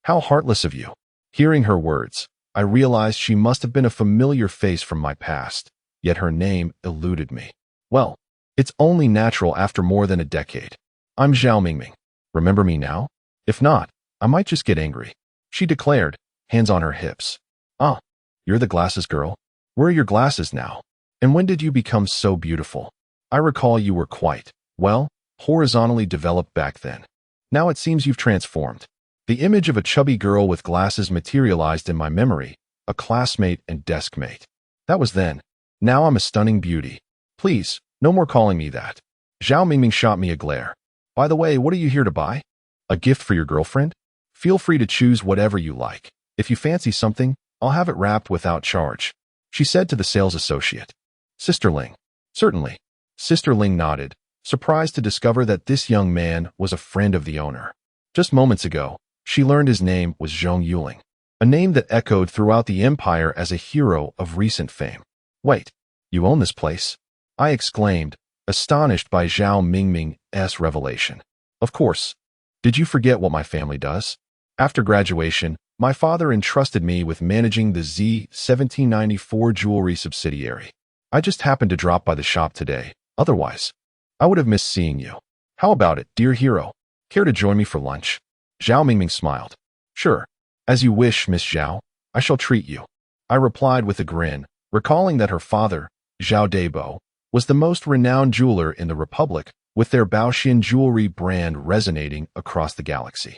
How heartless of you. Hearing her words, I realized she must have been a familiar face from my past, yet her name eluded me. Well, it's only natural after more than a decade. I'm Zhao Mingming. Remember me now? If not, I might just get angry. She declared, hands on her hips. Ah, you're the glasses girl. Where are your glasses now? And when did you become so beautiful? I recall you were quite, well, horizontally developed back then. Now it seems you've transformed. The image of a chubby girl with glasses materialized in my memory, a classmate and desk mate. That was then. Now I'm a stunning beauty. Please, no more calling me that. Zhao Mingming shot me a glare. By the way, what are you here to buy? A gift for your girlfriend? Feel free to choose whatever you like. If you fancy something, I'll have it wrapped without charge. she said to the sales associate. Sister Ling. Certainly. Sister Ling nodded, surprised to discover that this young man was a friend of the owner. Just moments ago, she learned his name was Zhong Yuling, a name that echoed throughout the empire as a hero of recent fame. Wait, you own this place? I exclaimed, astonished by Zhao Mingming's revelation. Of course. Did you forget what my family does? After graduation, my father entrusted me with managing the Z1794 jewelry subsidiary. I just happened to drop by the shop today. Otherwise, I would have missed seeing you. How about it, dear hero? Care to join me for lunch? Zhao Mingming smiled. Sure. As you wish, Miss Zhao. I shall treat you. I replied with a grin, recalling that her father, Zhao Debo, was the most renowned jeweler in the Republic, with their Baoxian jewelry brand resonating across the galaxy.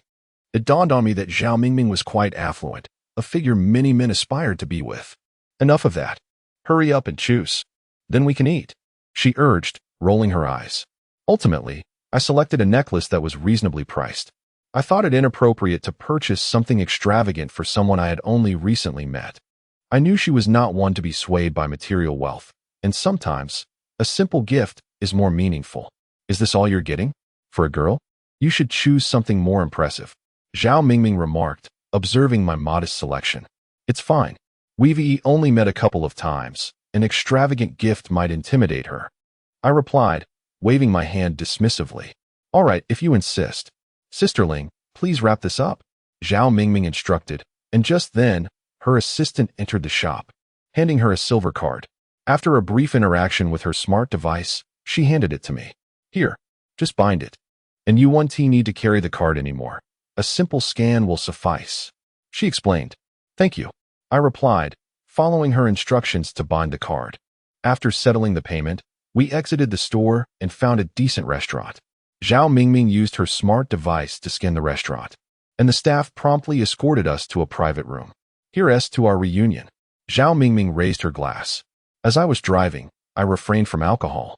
It dawned on me that Zhao Mingming was quite affluent, a figure many men aspired to be with. Enough of that. Hurry up and choose. Then we can eat, she urged, rolling her eyes. Ultimately, I selected a necklace that was reasonably priced. I thought it inappropriate to purchase something extravagant for someone I had only recently met. I knew she was not one to be swayed by material wealth, and sometimes, a simple gift is more meaningful. Is this all you're getting? For a girl? You should choose something more impressive, Zhao Mingming remarked, observing my modest selection. It's fine. We've only met a couple of times. An extravagant gift might intimidate her. I replied, waving my hand dismissively. All right, if you insist. Sister Ling, please wrap this up, Zhao Mingming instructed, and just then, her assistant entered the shop, handing her a silver card. After a brief interaction with her smart device, she handed it to me. Here, just bind it. And you won't need to carry the card anymore. A simple scan will suffice, she explained. Thank you, I replied, following her instructions to bind the card. After settling the payment, we exited the store and found a decent restaurant. Zhao Mingming used her smart device to scan the restaurant, and the staff promptly escorted us to a private room. Here's to our reunion. Zhao Mingming raised her glass. As I was driving, I refrained from alcohol,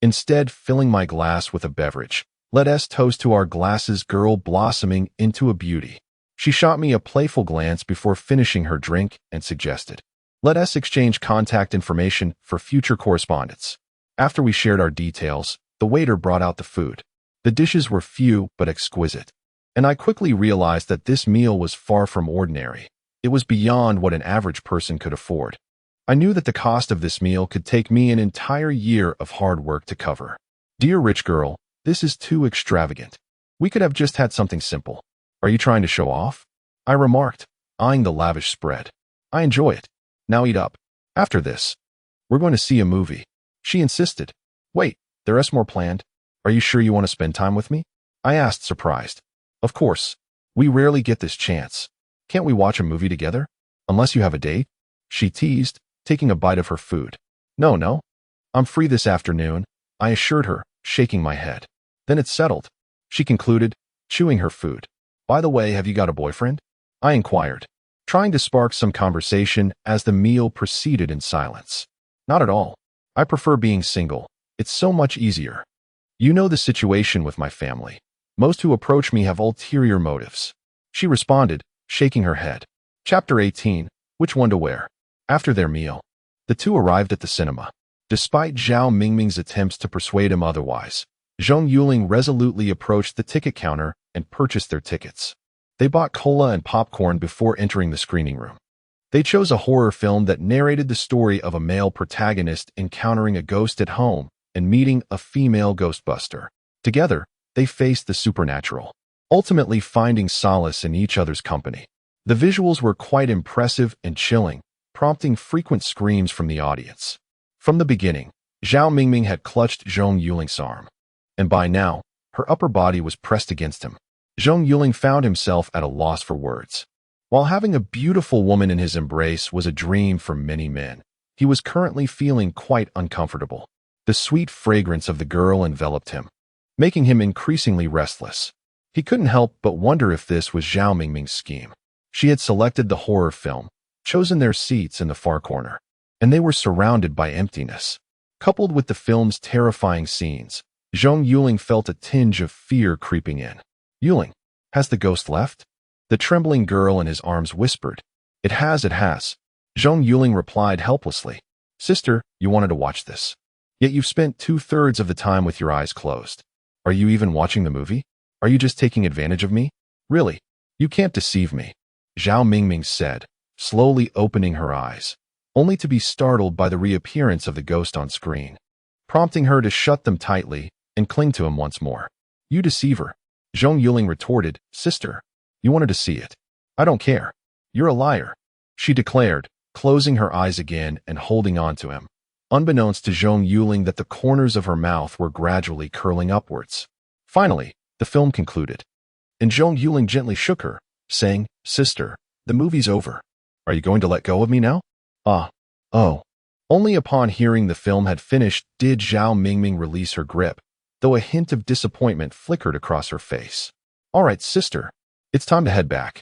instead filling my glass with a beverage. Let us toast to our glasses girl blossoming into a beauty. She shot me a playful glance before finishing her drink and suggested, let us exchange contact information for future correspondence. After we shared our details, the waiter brought out the food. The dishes were few but exquisite, and I quickly realized that this meal was far from ordinary. It was beyond what an average person could afford. I knew that the cost of this meal could take me an entire year of hard work to cover. Dear rich girl, this is too extravagant. We could have just had something simple. Are you trying to show off? I remarked, eyeing the lavish spread. I enjoy it. Now eat up. After this, we're going to see a movie, she insisted. Wait, there's more planned. Are you sure you want to spend time with me? I asked, surprised. Of course. We rarely get this chance. Can't we watch a movie together? Unless you have a date? She teased, taking a bite of her food. No. I'm free this afternoon, I assured her, shaking my head. Then it's settled, she concluded, chewing her food. By the way, have you got a boyfriend? I inquired, trying to spark some conversation as the meal proceeded in silence. Not at all. I prefer being single. It's so much easier. You know the situation with my family. Most who approach me have ulterior motives, she responded, shaking her head. Chapter 18, Which One to Wear? After their meal, the two arrived at the cinema. Despite Zhao Mingming's attempts to persuade him otherwise, Zhong Yuling resolutely approached the ticket counter and purchased their tickets. They bought cola and popcorn before entering the screening room. They chose a horror film that narrated the story of a male protagonist encountering a ghost at home and meeting a female ghostbuster. Together, they faced the supernatural, ultimately finding solace in each other's company. The visuals were quite impressive and chilling, prompting frequent screams from the audience. From the beginning, Zhao Mingming had clutched Zhong Yuling's arm, and by now, her upper body was pressed against him. Zhong Yuling found himself at a loss for words. While having a beautiful woman in his embrace was a dream for many men, he was currently feeling quite uncomfortable. The sweet fragrance of the girl enveloped him, making him increasingly restless. He couldn't help but wonder if this was Zhao Mingming's scheme. She had selected the horror film, chosen their seats in the far corner, and they were surrounded by emptiness. Coupled with the film's terrifying scenes, Zhong Yuling felt a tinge of fear creeping in. Yuling, has the ghost left? The trembling girl in his arms whispered. It has. Zhong Yuling replied helplessly. Sister, you wanted to watch this. Yet you've spent 2/3 of the time with your eyes closed. Are you even watching the movie? Are you just taking advantage of me? Really? You can't deceive me, Zhao Mingming said, slowly opening her eyes, only to be startled by the reappearance of the ghost on screen, prompting her to shut them tightly and cling to him once more. You deceiver, Zhong Yuling retorted. Sister, you wanted to see it. I don't care. You're a liar, she declared, closing her eyes again and holding on to him, unbeknownst to Zhong Yuling that the corners of her mouth were gradually curling upwards. Finally, the film concluded, and Zhong Yuling gently shook her, saying, Sister, the movie's over. Are you going to let go of me now? Oh. Only upon hearing the film had finished did Zhao Mingming release her grip, though a hint of disappointment flickered across her face. All right, sister, it's time to head back,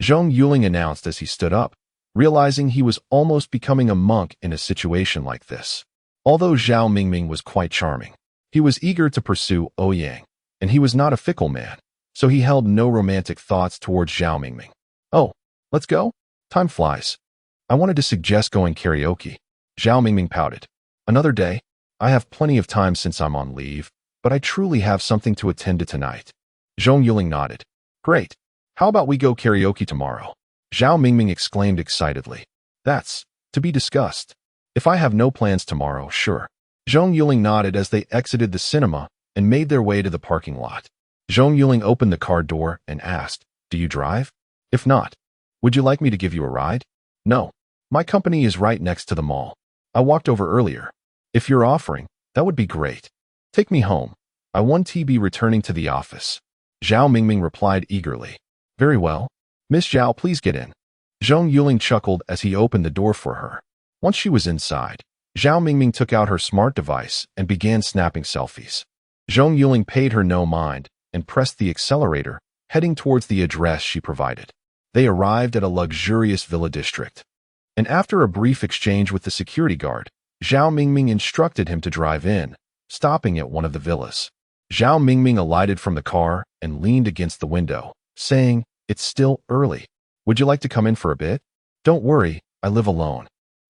Zhong Yuling announced as he stood up, realizing he was almost becoming a monk in a situation like this. Although Zhao Mingming was quite charming, he was eager to pursue Ouyang, and he was not a fickle man, so he held no romantic thoughts towards Zhao Mingming. Oh, let's go? Time flies. I wanted to suggest going karaoke. Zhao Mingming pouted. Another day? I have plenty of time since I'm on leave, but I truly have something to attend to tonight. Zhong Yuling nodded. Great. How about we go karaoke tomorrow? Zhao Mingming exclaimed excitedly. That's to be discussed. If I have no plans tomorrow, sure. Zhong Yuling nodded as they exited the cinema and made their way to the parking lot. Zhong Yuling opened the car door and asked, Do you drive? If not, would you like me to give you a ride? No. My company is right next to the mall. I walked over earlier. If you're offering, that would be great. Take me home. I want to be returning to the office. Zhao Mingming replied eagerly. Very well. Miss Zhao, please get in. Zhong Yuling chuckled as he opened the door for her. Once she was inside, Zhao Mingming took out her smart device and began snapping selfies. Zhong Yuling paid her no mind and pressed the accelerator, heading towards the address she provided. They arrived at a luxurious villa district, and after a brief exchange with the security guard, Zhao Mingming instructed him to drive in, stopping at one of the villas. Zhao Mingming alighted from the car and leaned against the window, saying, It's still early. Would you like to come in for a bit? Don't worry, I live alone,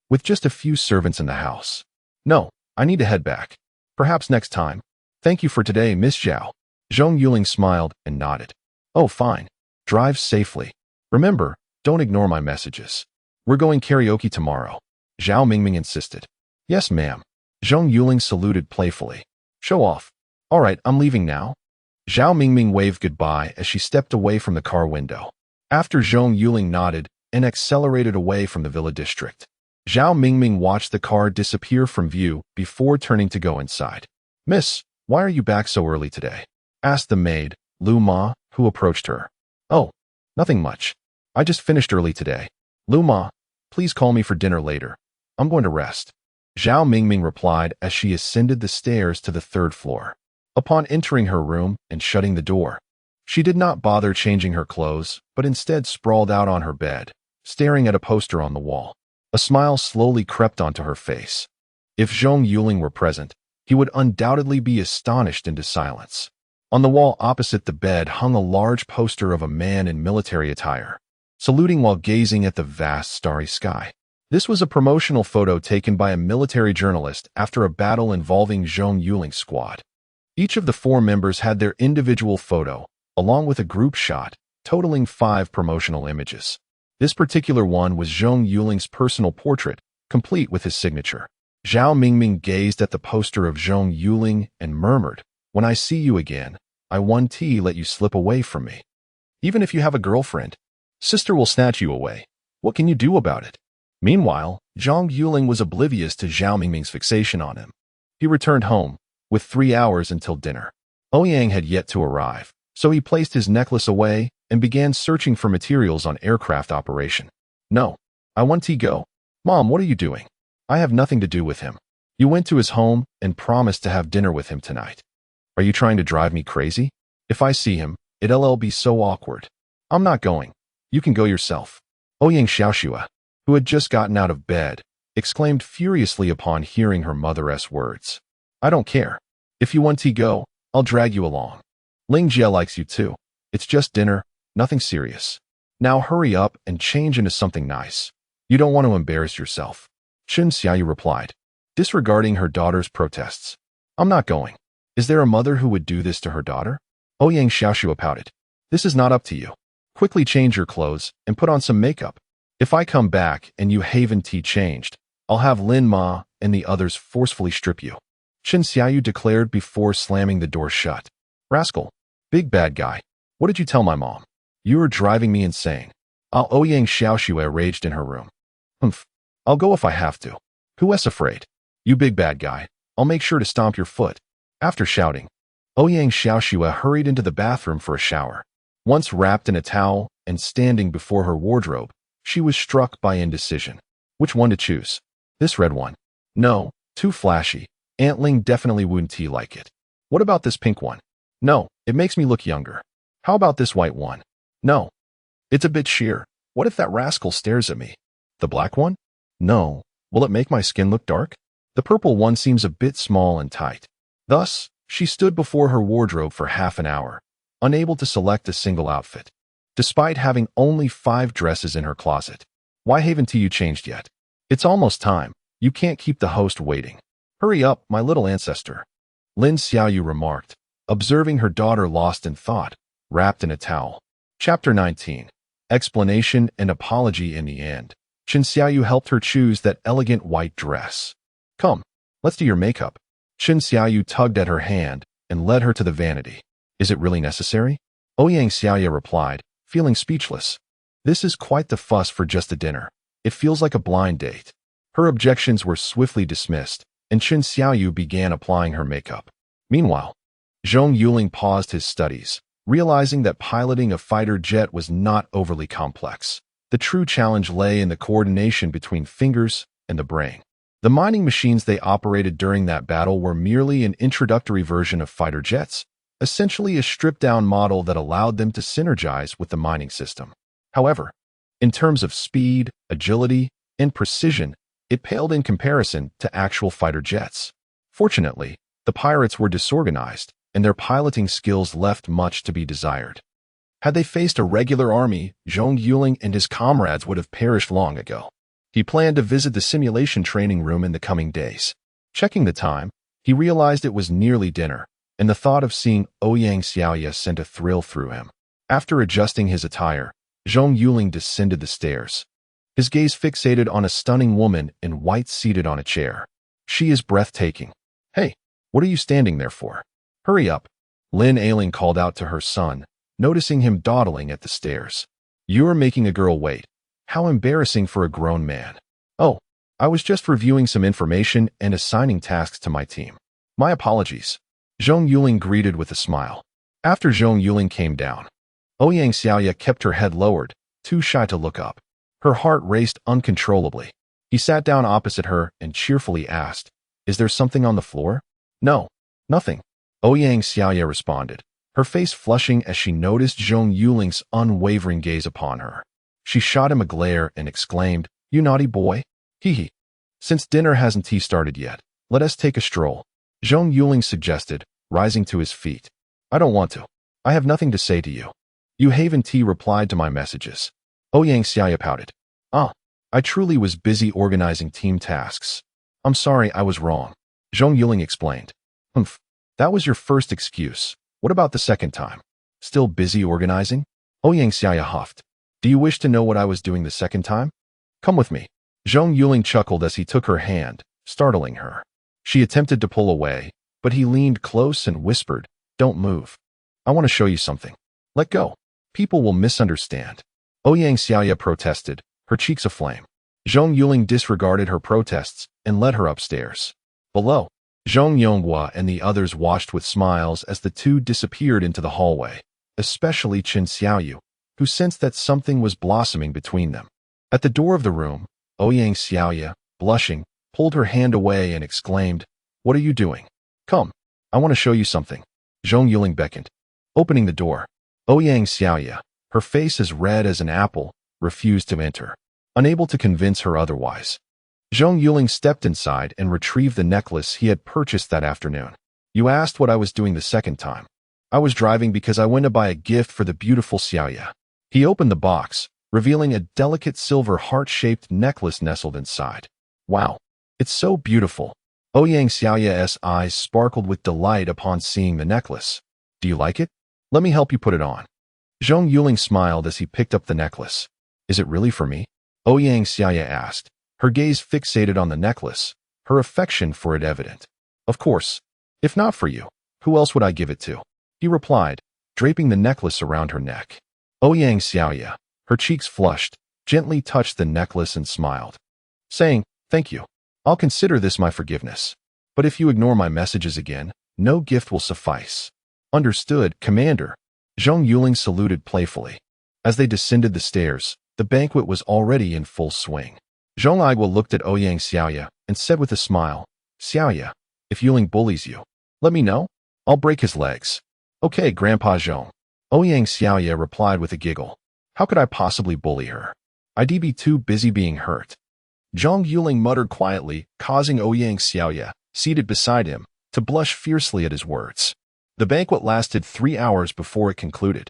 with just a few servants in the house. No, I need to head back. Perhaps next time. Thank you for today, Miss Zhao. Zhong Yuling smiled and nodded. Oh, fine. Drive safely. Remember, don't ignore my messages. We're going karaoke tomorrow, Zhao Mingming insisted. Yes, ma'am. Zhong Yuling saluted playfully. Show off. All right, I'm leaving now. Zhao Mingming waved goodbye as she stepped away from the car window. After Zhong Yuling nodded and accelerated away from the villa district, Zhao Mingming watched the car disappear from view before turning to go inside. Miss, why are you back so early today? Asked the maid, Lu Ma, who approached her. Oh, nothing much. I just finished early today. Lu Ma, please call me for dinner later. I'm going to rest. Zhao Mingming replied as she ascended the stairs to the 3rd floor. Upon entering her room and shutting the door, she did not bother changing her clothes, but instead sprawled out on her bed, staring at a poster on the wall. A smile slowly crept onto her face. If Zhong Yuling were present, he would undoubtedly be astonished into silence. On the wall opposite the bed hung a large poster of a man in military attire, saluting while gazing at the vast starry sky. This was a promotional photo taken by a military journalist after a battle involving Zhong Yuling's squad. Each of the 4 members had their individual photo, along with a group shot, totaling 5 promotional images. This particular one was Zhong Yuling's personal portrait, complete with his signature. Zhao Mingming gazed at the poster of Zhong Yuling and murmured, When I see you again, I won't let you slip away from me. Even if you have a girlfriend, sister will snatch you away. What can you do about it? Meanwhile, Zhong Yuling was oblivious to Zhao Mingming's fixation on him. He returned home, with 3 hours until dinner. Ouyang had yet to arrive, so he placed his necklace away and began searching for materials on aircraft operation. No, I want to go. Mom, what are you doing? I have nothing to do with him. You went to his home and promised to have dinner with him tonight. Are you trying to drive me crazy? If I see him, it'll be so awkward. I'm not going. You can go yourself. Ouyang Xiaoxua, who had just gotten out of bed, exclaimed furiously upon hearing her mother's words. I don't care. If you want to go, I'll drag you along. Ling Jie likes you too. It's just dinner, nothing serious. Now hurry up and change into something nice. You don't want to embarrass yourself. Chen Xiaoyu replied, disregarding her daughter's protests. I'm not going. Is there a mother who would do this to her daughter? Ouyang Xiaoxue pouted. This is not up to you. Quickly change your clothes and put on some makeup. If I come back and you haven't changed, I'll have Lin Ma and the others forcefully strip you. Chen Xiaoyu declared before slamming the door shut. Rascal. Big bad guy. What did you tell my mom? You are driving me insane. Ouyang Xiaoxue raged in her room. Humph. I'll go if I have to. Who is afraid? You big bad guy. I'll make sure to stomp your foot. After shouting, Ouyang Xiaoxue hurried into the bathroom for a shower. Once wrapped in a towel and standing before her wardrobe, she was struck by indecision. Which one to choose? This red one. No, too flashy. Aunt Ling definitely wouldn't like it. What about this pink one? No, it makes me look younger. How about this white one? No. It's a bit sheer. What if that rascal stares at me? The black one? No. Will it make my skin look dark? The purple one seems a bit small and tight. Thus, she stood before her wardrobe for half an hour, unable to select a single outfit, despite having only 5 dresses in her closet. Why haven't you changed yet? It's almost time. You can't keep the host waiting. Hurry up, my little ancestor. Lin Xiaoyu remarked, observing her daughter lost in thought, wrapped in a towel. Chapter 19. Explanation and apology in the end. Chen Xiaoyu helped her choose that elegant white dress. Come, let's do your makeup. Chen Xiaoyu tugged at her hand and led her to the vanity. Is it really necessary? Ouyang Xiaoyu replied, feeling speechless. This is quite the fuss for just a dinner. It feels like a blind date. Her objections were swiftly dismissed, and Chen Xiaoyu began applying her makeup. Meanwhile, Zhong Yuling paused his studies, realizing that piloting a fighter jet was not overly complex. The true challenge lay in the coordination between fingers and the brain. The mining machines they operated during that battle were merely an introductory version of fighter jets, essentially a stripped-down model that allowed them to synergize with the mining system. However, in terms of speed, agility, and precision, it paled in comparison to actual fighter jets. Fortunately, the pirates were disorganized, and their piloting skills left much to be desired. Had they faced a regular army, Zhong Yuling and his comrades would have perished long ago. He planned to visit the simulation training room in the coming days. Checking the time, he realized it was nearly dinner, and the thought of seeing Ouyang Xiaoyu sent a thrill through him. After adjusting his attire, Zhong Yuling descended the stairs. His gaze fixated on a stunning woman in white seated on a chair. She is breathtaking. Hey, what are you standing there for? Hurry up. Lin Ailing called out to her son, noticing him dawdling at the stairs. You're making a girl wait. How embarrassing for a grown man. Oh, I was just reviewing some information and assigning tasks to my team. My apologies. Zhong Yuling greeted with a smile. After Zhong Yuling came down, Ouyang Xiaoyu kept her head lowered, too shy to look up. Her heart raced uncontrollably. He sat down opposite her and cheerfully asked, Is there something on the floor? No, nothing. Ouyang Xiaoyu responded, her face flushing as she noticed Zhong Yuling's unwavering gaze upon her. She shot him a glare and exclaimed, You naughty boy. Hee hee. Since dinner hasn't started yet, let us take a stroll. Zhong Yuling suggested, rising to his feet. I don't want to. I have nothing to say to you. You haven't replied to my messages. Ouyang Xiaoyu pouted. I truly was busy organizing team tasks. I'm sorry, I was wrong. Zhong Yuling explained. Humph. That was your first excuse. What about the second time? Still busy organizing? Ouyang Xiaoyu huffed. Do you wish to know what I was doing the second time? Come with me. Zhong Yuling chuckled as he took her hand, startling her. She attempted to pull away, but he leaned close and whispered, Don't move. I want to show you something. Let go. People will misunderstand. Ouyang Xiaoyu protested, her cheeks aflame. Zhong Yuling disregarded her protests and led her upstairs. Below, Zhong Yonghua and the others watched with smiles as the two disappeared into the hallway, especially Chen Xiaoyu, who sensed that something was blossoming between them. At the door of the room, Ouyang Xiaoyu, blushing, pulled her hand away and exclaimed, What are you doing? Come, I want to show you something. Zhong Yuling beckoned. Opening the door, Ouyang Xiaoyu, her face as red as an apple, refused to enter, unable to convince her otherwise. Zhong Yuling stepped inside and retrieved the necklace he had purchased that afternoon. You asked what I was doing the second time. I was driving because I went to buy a gift for the beautiful Xiaoyu. He opened the box, revealing a delicate silver heart-shaped necklace nestled inside. Wow, it's so beautiful. Ouyang Xiaoya's eyes sparkled with delight upon seeing the necklace. Do you like it? Let me help you put it on. Zhong Yuling smiled as he picked up the necklace. Is it really for me? Ouyang Xiaoya asked, her gaze fixated on the necklace, her affection for it evident. Of course. If not for you, who else would I give it to? He replied, draping the necklace around her neck. Ouyang Xiaoya, her cheeks flushed, gently touched the necklace and smiled, saying, thank you. I'll consider this my forgiveness. But if you ignore my messages again, no gift will suffice. Understood, Commander. Zhong Yuling saluted playfully. As they descended the stairs, the banquet was already in full swing. Zhong Yuling looked at Ouyang Xiaoya and said with a smile, Xiaoya, if Yuling bullies you, let me know. I'll break his legs. Okay, Grandpa Zhong. Ouyang Xiaoya replied with a giggle. How could I possibly bully her? I'd be too busy being hurt. Zhong Yuling muttered quietly, causing Ouyang Xiaoya, seated beside him, to blush fiercely at his words. The banquet lasted 3 hours before it concluded.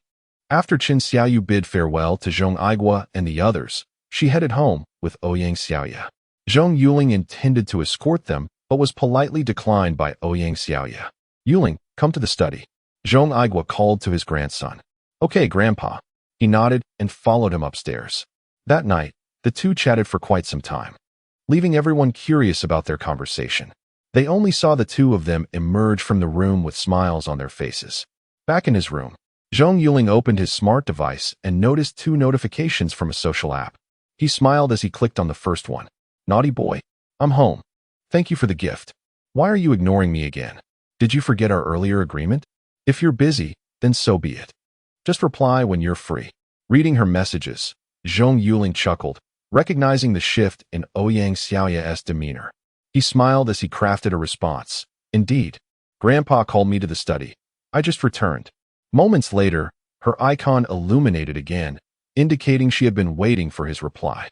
After Qin Xiaoyu bid farewell to Zhong Yuling and the others, she headed home with Ouyang Xiaoya. Zhong Yuling intended to escort them, but was politely declined by Ouyang Xiaoya. Yuling, come to the study. Zhong Yuling called to his grandson. Okay, Grandpa. He nodded and followed him upstairs. That night, the two chatted for quite some time, leaving everyone curious about their conversation. They only saw the two of them emerge from the room with smiles on their faces. Back in his room, Zhong Yuling opened his smart device and noticed 2 notifications from a social app. He smiled as he clicked on the first one. Naughty boy. I'm home. Thank you for the gift. Why are you ignoring me again? Did you forget our earlier agreement? If you're busy, then so be it. Just reply when you're free. Reading her messages, Zhong Yuling chuckled, recognizing the shift in Ouyang Xiaoya's demeanor. He smiled as he crafted a response. Indeed. Grandpa called me to the study. I just returned. Moments later, her icon illuminated again, indicating she had been waiting for his reply.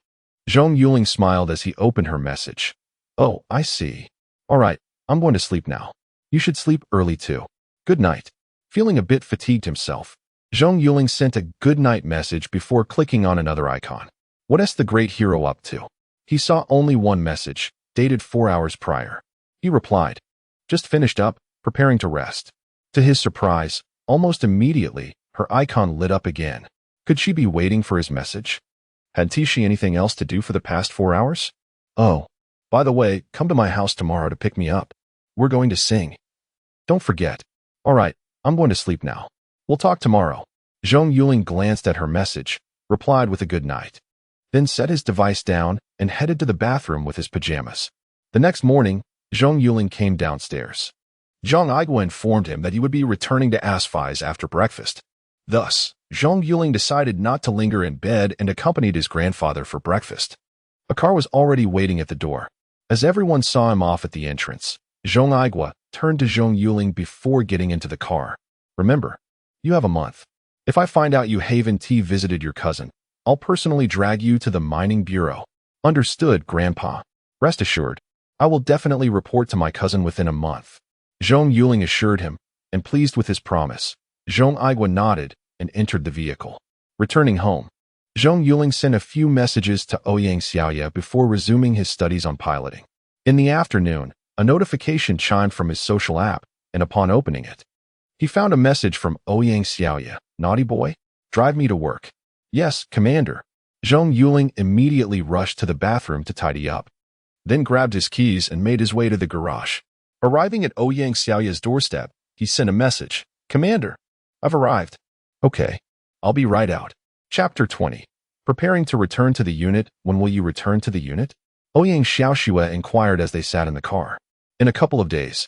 Zhong Yuling smiled as he opened her message. Oh, I see. All right, I'm going to sleep now. You should sleep early too. Good night. Feeling a bit fatigued himself, Zhong Yuling sent a good night message before clicking on another icon. What's the great hero up to? He saw only one message, dated 4 hours prior. He replied, just finished up, preparing to rest. To his surprise, almost immediately, her icon lit up again. Could she be waiting for his message? Had Tishi anything else to do for the past 4 hours? Oh, by the way, come to my house tomorrow to pick me up. We're going to sing. Don't forget. All right, I'm going to sleep now. We'll talk tomorrow. Zhong Yuling glanced at her message, replied with a good night, then set his device down and headed to the bathroom with his pajamas. The next morning, Zhong Yuling came downstairs. Zhong Yuling informed him that he would be returning to Asfi's after breakfast. Thus, Zhong Yuling decided not to linger in bed and accompanied his grandfather for breakfast. A car was already waiting at the door. As everyone saw him off at the entrance, Zhong Yuling turned to Zhong Yuling before getting into the car. Remember, you have a month. If I find out you Haven T visited your cousin, I'll personally drag you to the mining bureau. Understood, Grandpa. Rest assured, I will definitely report to my cousin within a month. Zhong Yuling assured him, and pleased with his promise, Zhong Yuling nodded and entered the vehicle. Returning home, Zhong Yuling sent a few messages to Ouyang Xiaoya before resuming his studies on piloting. In the afternoon, a notification chimed from his social app, and upon opening it, he found a message from Ouyang Xiaoya. Naughty boy, drive me to work. Yes, Commander. Zhong Yuling immediately rushed to the bathroom to tidy up, then grabbed his keys and made his way to the garage. Arriving at Ouyang Xiaoya's doorstep, he sent a message. Commander, I've arrived. Okay, I'll be right out. Chapter 20. Preparing to return to the unit. When will you return to the unit? Ouyang Xiaoxue inquired as they sat in the car. In a couple of days.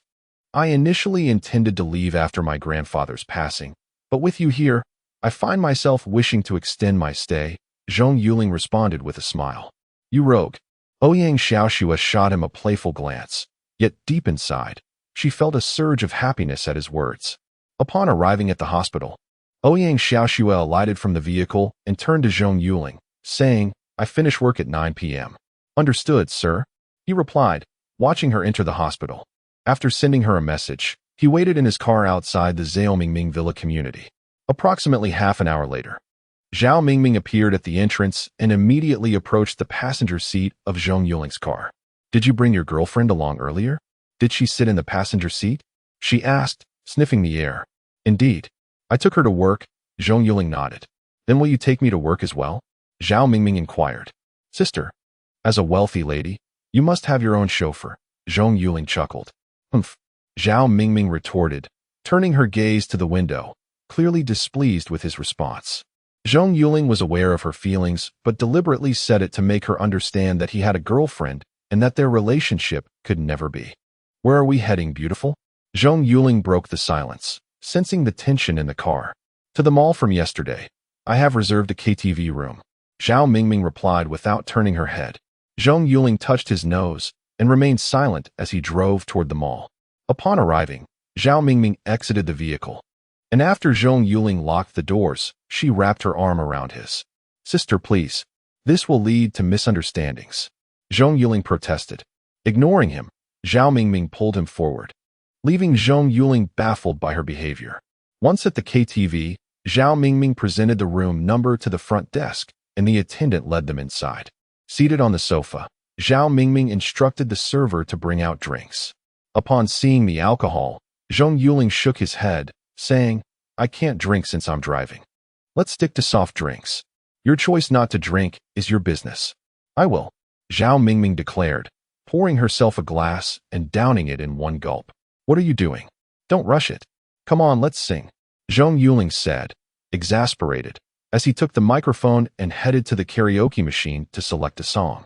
I initially intended to leave after my grandfather's passing, but with you here, I find myself wishing to extend my stay, Zhong Yuling responded with a smile. You rogue. Ouyang Xiaoxue shot him a playful glance, yet deep inside, she felt a surge of happiness at his words. Upon arriving at the hospital, Ouyang Xiaoxue alighted from the vehicle and turned to Zhong Yuling, saying, I finish work at 9 p.m. Understood, sir. He replied, watching her enter the hospital. After sending her a message, he waited in his car outside the Xiaomingming Villa community. Approximately half an hour later, Zhao Mingming appeared at the entrance and immediately approached the passenger seat of Zhong Yuling's car. Did you bring your girlfriend along earlier? Did she sit in the passenger seat? She asked, sniffing the air. Indeed. I took her to work. Zhong Yuling nodded. Then will you take me to work as well? Zhao Mingming inquired. Sister, as a wealthy lady, you must have your own chauffeur. Zhong Yuling chuckled. Humph. Zhao Mingming retorted, turning her gaze to the window, clearly displeased with his response. Zhong Yuling was aware of her feelings, but deliberately said it to make her understand that he had a girlfriend and that their relationship could never be. Where are we heading, beautiful? Zhong Yuling broke the silence, sensing the tension in the car. To the mall from yesterday. I have reserved a KTV room. Zhao Mingming replied without turning her head. Zhong Yuling touched his nose and remained silent as he drove toward the mall. Upon arriving, Zhao Mingming exited the vehicle. And after Zhong Yuling locked the doors, she wrapped her arm around his. Sister, please. This will lead to misunderstandings. Zhong Yuling protested. Ignoring him, Zhao Mingming pulled him forward, leaving Zhong Yuling baffled by her behavior. Once at the KTV, Zhao Mingming presented the room number to the front desk, and the attendant led them inside. Seated on the sofa, Zhao Mingming instructed the server to bring out drinks. Upon seeing the alcohol, Zhong Yuling shook his head, saying, I can't drink since I'm driving. Let's stick to soft drinks. Your choice not to drink is your business. I will, Zhao Mingming declared, pouring herself a glass and downing it in one gulp. What are you doing? Don't rush it. Come on, let's sing. Zhong Yuling said, exasperated, as he took the microphone and headed to the karaoke machine to select a song.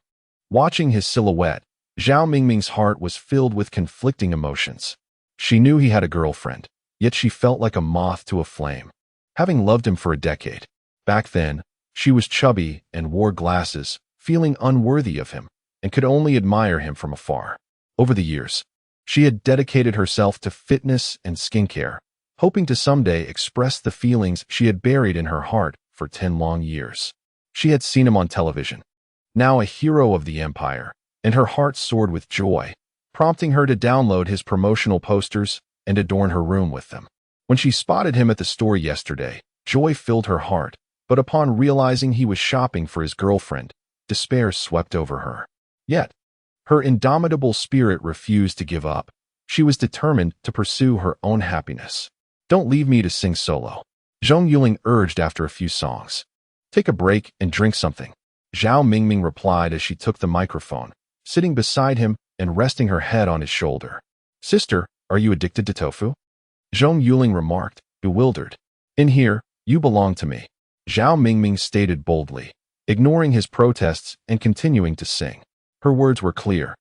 Watching his silhouette, Zhao Mingming's heart was filled with conflicting emotions. She knew he had a girlfriend, yet she felt like a moth to a flame. Having loved him for a decade, back then, she was chubby and wore glasses, feeling unworthy of him, and could only admire him from afar. Over the years, she had dedicated herself to fitness and skincare, hoping to someday express the feelings she had buried in her heart for 10 long years. She had seen him on television, now a hero of the empire, and her heart soared with joy, prompting her to download his promotional posters and adorn her room with them. When she spotted him at the store yesterday, joy filled her heart, but upon realizing he was shopping for his girlfriend, despair swept over her. Yet, her indomitable spirit refused to give up. She was determined to pursue her own happiness. Don't leave me to sing solo, Zhong Yuling urged after a few songs. Take a break and drink something, Zhao Mingming replied as she took the microphone, sitting beside him and resting her head on his shoulder. Sister, are you addicted to tofu? Zhong Yuling remarked, bewildered. In here, you belong to me, Zhao Mingming stated boldly, ignoring his protests and continuing to sing. Her words were clear,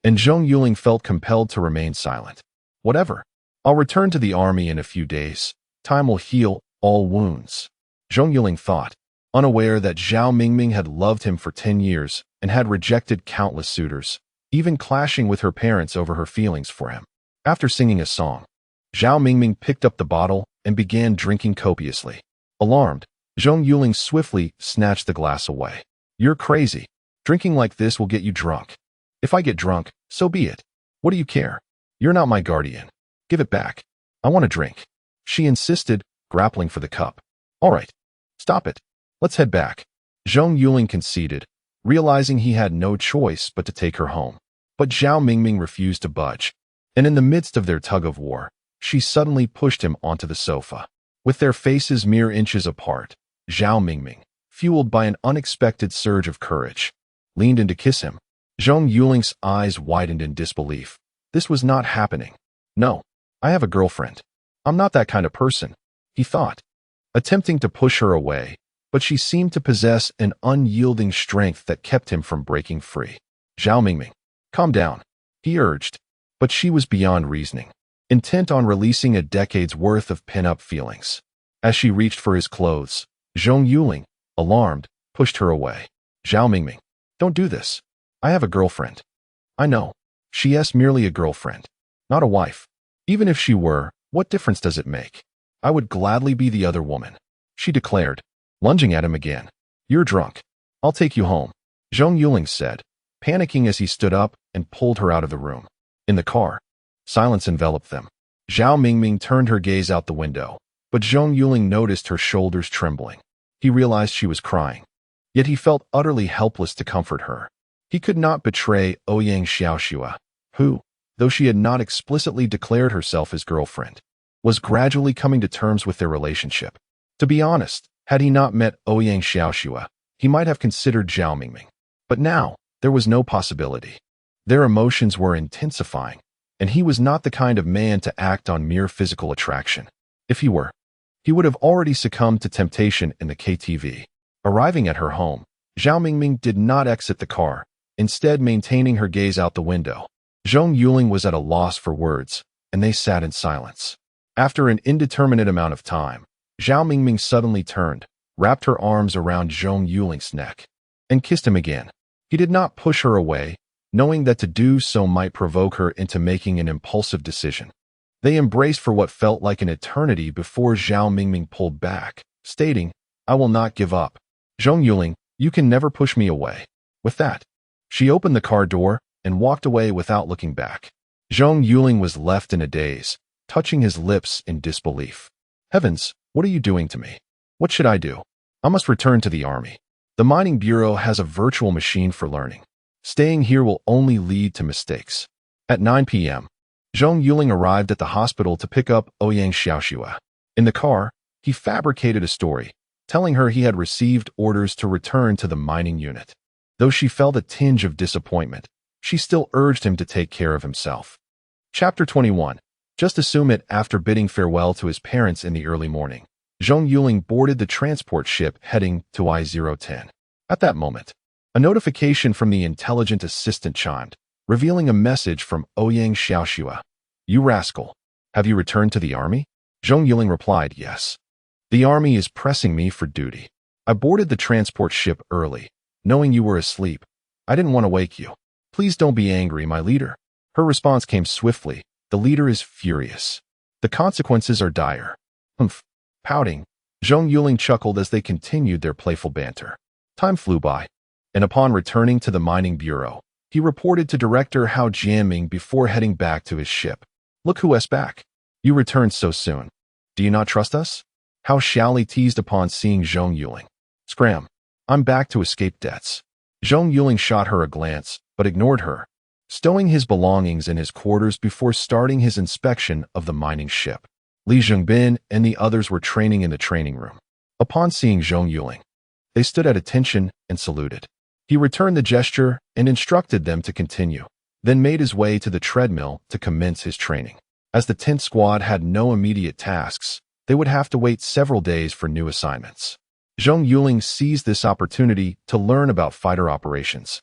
and Zhong Yuling felt compelled to remain silent. Whatever. I'll return to the army in a few days. Time will heal all wounds, Zhong Yuling thought, unaware that Zhao Mingming had loved him for 10 years and had rejected countless suitors, even clashing with her parents over her feelings for him. After singing a song, Zhao Mingming picked up the bottle and began drinking copiously. Alarmed, Zhong Yuling swiftly snatched the glass away. You're crazy. Drinking like this will get you drunk. If I get drunk, so be it. What do you care? You're not my guardian. Give it back. I want a drink, she insisted, grappling for the cup. All right. Stop it. Let's head back. Zhong Yuling conceded, realizing he had no choice but to take her home. But Zhao Mingming refused to budge, and in the midst of their tug-of-war, she suddenly pushed him onto the sofa. With their faces mere inches apart, Zhao Mingming, fueled by an unexpected surge of courage, leaned in to kiss him. Zhong Yuling's eyes widened in disbelief. This was not happening. No, I have a girlfriend. I'm not that kind of person, he thought, attempting to push her away, but she seemed to possess an unyielding strength that kept him from breaking free. Zhao Mingming, calm down, he urged, but she was beyond reasoning, intent on releasing a decade's worth of pin-up feelings. As she reached for his clothes, Zhong Yuling, alarmed, pushed her away. Zhao Mingming, don't do this. I have a girlfriend. I know. She is merely a girlfriend, not a wife. Even if she were, what difference does it make? I would gladly be the other woman, she declared, lunging at him again. You're drunk. I'll take you home, Zhong Yuling said, panicking as he stood up and pulled her out of the room. In the car, silence enveloped them. Zhao Mingming turned her gaze out the window, but Zhong Yuling noticed her shoulders trembling. He realized she was crying. Yet he felt utterly helpless to comfort her. He could not betray Ouyang Xiaoxua, who, though she had not explicitly declared herself his girlfriend, was gradually coming to terms with their relationship. To be honest, had he not met Ouyang Xiaoxua, he might have considered Zhao Mingming. But now, there was no possibility. Their emotions were intensifying, and he was not the kind of man to act on mere physical attraction. If he were, he would have already succumbed to temptation in the KTV. Arriving at her home, Zhao Mingming did not exit the car, instead maintaining her gaze out the window. Zhong Yuling was at a loss for words, and they sat in silence. After an indeterminate amount of time, Zhao Mingming suddenly turned, wrapped her arms around Zhong Yuling's neck, and kissed him again. He did not push her away, knowing that to do so might provoke her into making an impulsive decision. They embraced for what felt like an eternity before Zhao Mingming pulled back, stating, "I will not give up. Zhong Yuling, you can never push me away." With that, she opened the car door and walked away without looking back. Zhong Yuling was left in a daze, touching his lips in disbelief. Heavens, what are you doing to me? What should I do? I must return to the army. The mining bureau has a virtual machine for learning. Staying here will only lead to mistakes. At 9 p.m., Zhong Yuling arrived at the hospital to pick up Ouyang Xiaoxua. In the car, he fabricated a story, telling her he had received orders to return to the mining unit. Though she felt a tinge of disappointment, she still urged him to take care of himself. Chapter 21. Just assume it. After bidding farewell to his parents in the early morning, Zhong Yuling boarded the transport ship heading to I-010. At that moment, a notification from the intelligent assistant chimed, revealing a message from Ouyang Xiaoxua. "You rascal, have you returned to the army?" Zhong Yuling replied, "Yes. The army is pressing me for duty. I boarded the transport ship early, knowing you were asleep. I didn't want to wake you. Please don't be angry, my leader." Her response came swiftly. "The leader is furious. The consequences are dire." Humph. Pouting, Zhong Yuling chuckled as they continued their playful banter. Time flew by, and upon returning to the mining bureau, he reported to Director Hao Jianming before heading back to his ship. "Look who's back. You returned so soon. Do you not trust us?" Hao Xiaoli teased upon seeing Zhong Yuling. "Scram. I'm back to escape debts." Zhong Yuling shot her a glance, but ignored her, stowing his belongings in his quarters before starting his inspection of the mining ship. Li Zhengbin and the others were training in the training room. Upon seeing Zhong Yuling, they stood at attention and saluted. He returned the gesture and instructed them to continue, then made his way to the treadmill to commence his training. As the 10th squad had no immediate tasks, they would have to wait several days for new assignments. Zhong Yuling seized this opportunity to learn about fighter operations,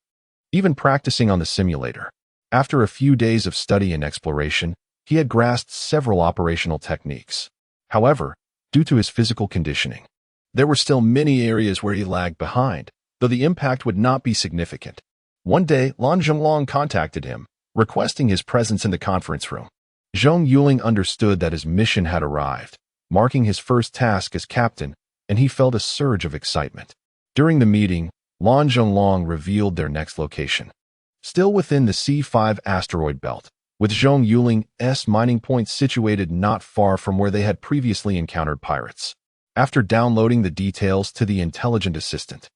even practicing on the simulator. After a few days of study and exploration, he had grasped several operational techniques. However, due to his physical conditioning, there were still many areas where he lagged behind, though the impact would not be significant. One day, Lan Zhonglong contacted him, requesting his presence in the conference room. Zhong Yuling understood that his mission had arrived, marking his first task as captain, and he felt a surge of excitement. During the meeting, Lan Zhonglong revealed their next location. Still within the C5 asteroid belt, with Zhong Yuling's mining point situated not far from where they had previously encountered pirates. After downloading the details to the intelligent assistant,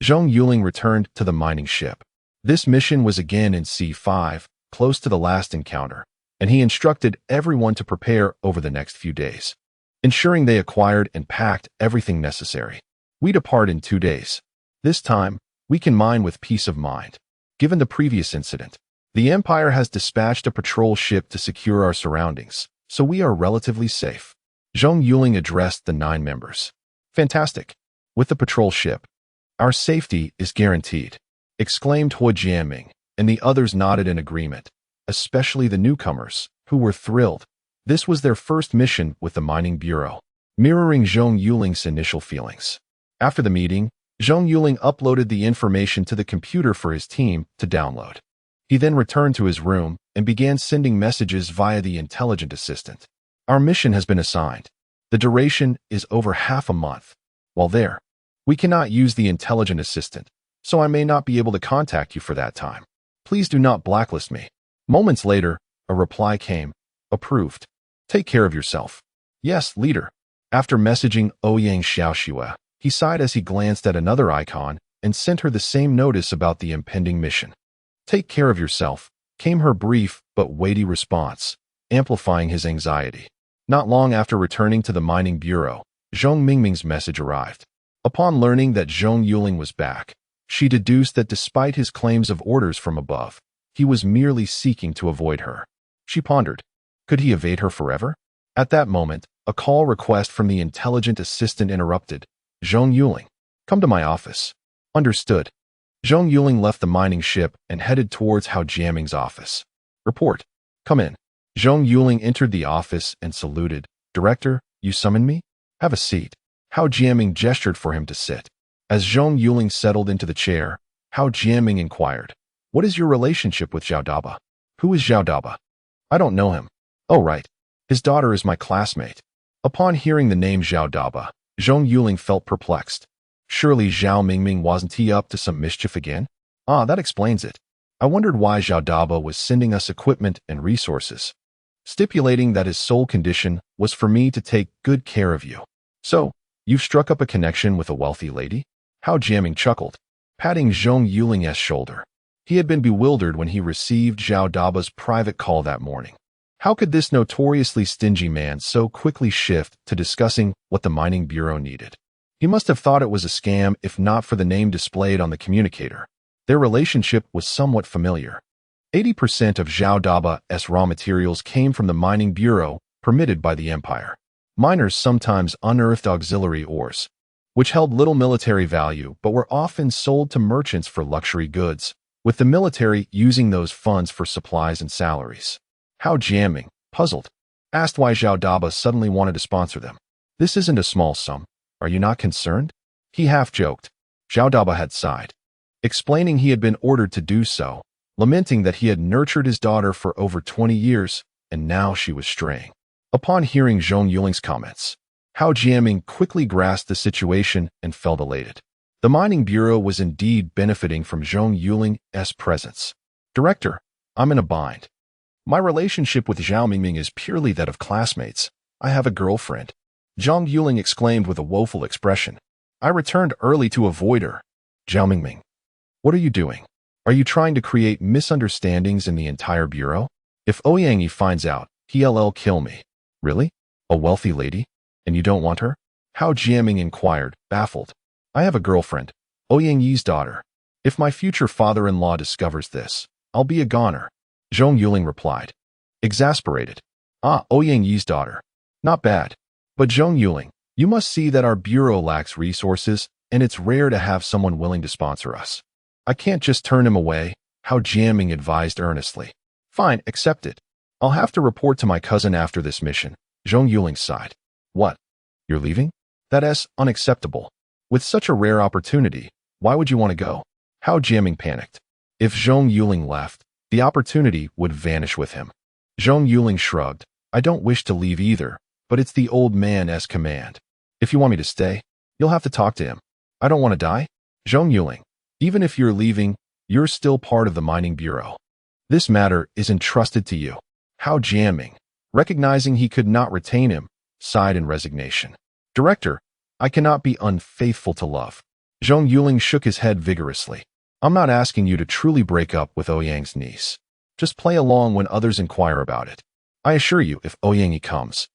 Zhong Yuling returned to the mining ship. This mission was again in C5, close to the last encounter, and he instructed everyone to prepare over the next few days, ensuring they acquired and packed everything necessary. "We depart in 2 days. This time, we can mine with peace of mind. Given the previous incident, the Empire has dispatched a patrol ship to secure our surroundings, so we are relatively safe." Zhong Yuling addressed the 9 members. "Fantastic. With the patrol ship, our safety is guaranteed," exclaimed Hou Jianming, and the others nodded in agreement, especially the newcomers, who were thrilled. This was their first mission with the mining bureau, mirroring Zhong Yuling's initial feelings. After the meeting, Zhong Yuling uploaded the information to the computer for his team to download. He then returned to his room and began sending messages via the intelligent assistant. "Our mission has been assigned. The duration is over half a month. While there, we cannot use the intelligent assistant, so I may not be able to contact you for that time. Please do not blacklist me." Moments later, a reply came. "Approved. Take care of yourself." "Yes, leader." After messaging Ouyang Xiaoxua, he He sighed as he glanced at another icon and sent her the same notice about the impending mission. "Take care of yourself," came her brief but weighty response, amplifying his anxiety. Not long after returning to the mining bureau, Zhong Mingming's message arrived. Upon learning that Zhong Yuling was back, she deduced that despite his claims of orders from above, he was merely seeking to avoid her. She pondered, could he evade her forever? At that moment, a call request from the intelligent assistant interrupted. "Zhong Yuling, come to my office." "Understood." Zhong Yuling left the mining ship and headed towards Hao Jiaming's office. "Report. Come in." Zhong Yuling entered the office and saluted. "Director, you summoned me? Have a seat." Hao Jiaming gestured for him to sit. As Zhong Yuling settled into the chair, Hao Jiaming inquired, "What is your relationship with Zhao Daba?" "Who is Zhao Daba?" "I don't know him." "Oh, right. His daughter is my classmate." Upon hearing the name Zhao Daba, Zhong Yuling felt perplexed. Surely Zhao Mingming wasn't he up to some mischief again? Ah, that explains it. I wondered why Zhao Daba was sending us equipment and resources, stipulating that his sole condition was for me to take good care of you. "So, you've struck up a connection with a wealthy lady?" Hao Jiaming chuckled, patting Zhong Yuling's shoulder. He had been bewildered when he received Zhao Daba's private call that morning. How could this notoriously stingy man so quickly shift to discussing what the mining bureau needed? He must have thought it was a scam if not for the name displayed on the communicator. Their relationship was somewhat familiar. 80% of Zhao Daba's raw materials came from the mining bureau permitted by the empire. Miners sometimes unearthed auxiliary ores, which held little military value but were often sold to merchants for luxury goods, with the military using those funds for supplies and salaries. Hao Jiaming, puzzled, asked why Zhao Daba suddenly wanted to sponsor them. "This isn't a small sum. Are you not concerned?" He half joked. Zhao Daba had sighed, explaining he had been ordered to do so, lamenting that he had nurtured his daughter for over 20 years, and now she was straying. Upon hearing Zhong Yuling's comments, Hao Jiaming quickly grasped the situation and felt elated. The mining bureau was indeed benefiting from Zhong Yuling's presence. "Director, I'm in a bind. My relationship with Zhao Mingming is purely that of classmates. I have a girlfriend." Zhong Yuling exclaimed with a woeful expression. "I returned early to avoid her." "Zhao Mingming, what are you doing? Are you trying to create misunderstandings in the entire bureau? If Ouyang finds out, he'll kill me." "Really? A wealthy lady? And you don't want her?" Hao Jiaming inquired, baffled. "I have a girlfriend, Ouyang Yi's daughter. If my future father-in-law discovers this, I'll be a goner." Zhong Yuling replied, exasperated. "Ah, Ouyang Yi's daughter. Not bad. But Zhong Yuling, you must see that our bureau lacks resources, and it's rare to have someone willing to sponsor us. I can't just turn him away," Hao Jiaming advised earnestly. "Fine, accept it. I'll have to report to my cousin after this mission." Zhong Yuling sighed. "What? You're leaving? That's unacceptable. With such a rare opportunity, why would you want to go?" Hao Jiaming panicked. If Zhong Yuling left, the opportunity would vanish with him. Zhong Yuling shrugged. "I don't wish to leave either, but it's the old man's command. If you want me to stay, you'll have to talk to him. I don't want to die." "Zhong Yuling, even if you're leaving, you're still part of the mining bureau. This matter is entrusted to you." Hao Jiaming, recognizing he could not retain him, sighed in resignation. "Director, I cannot be unfaithful to love." Zhong Yuling shook his head vigorously. "I'm not asking you to truly break up with Ouyang's niece. Just play along when others inquire about it. I assure you, if Ouyang comes,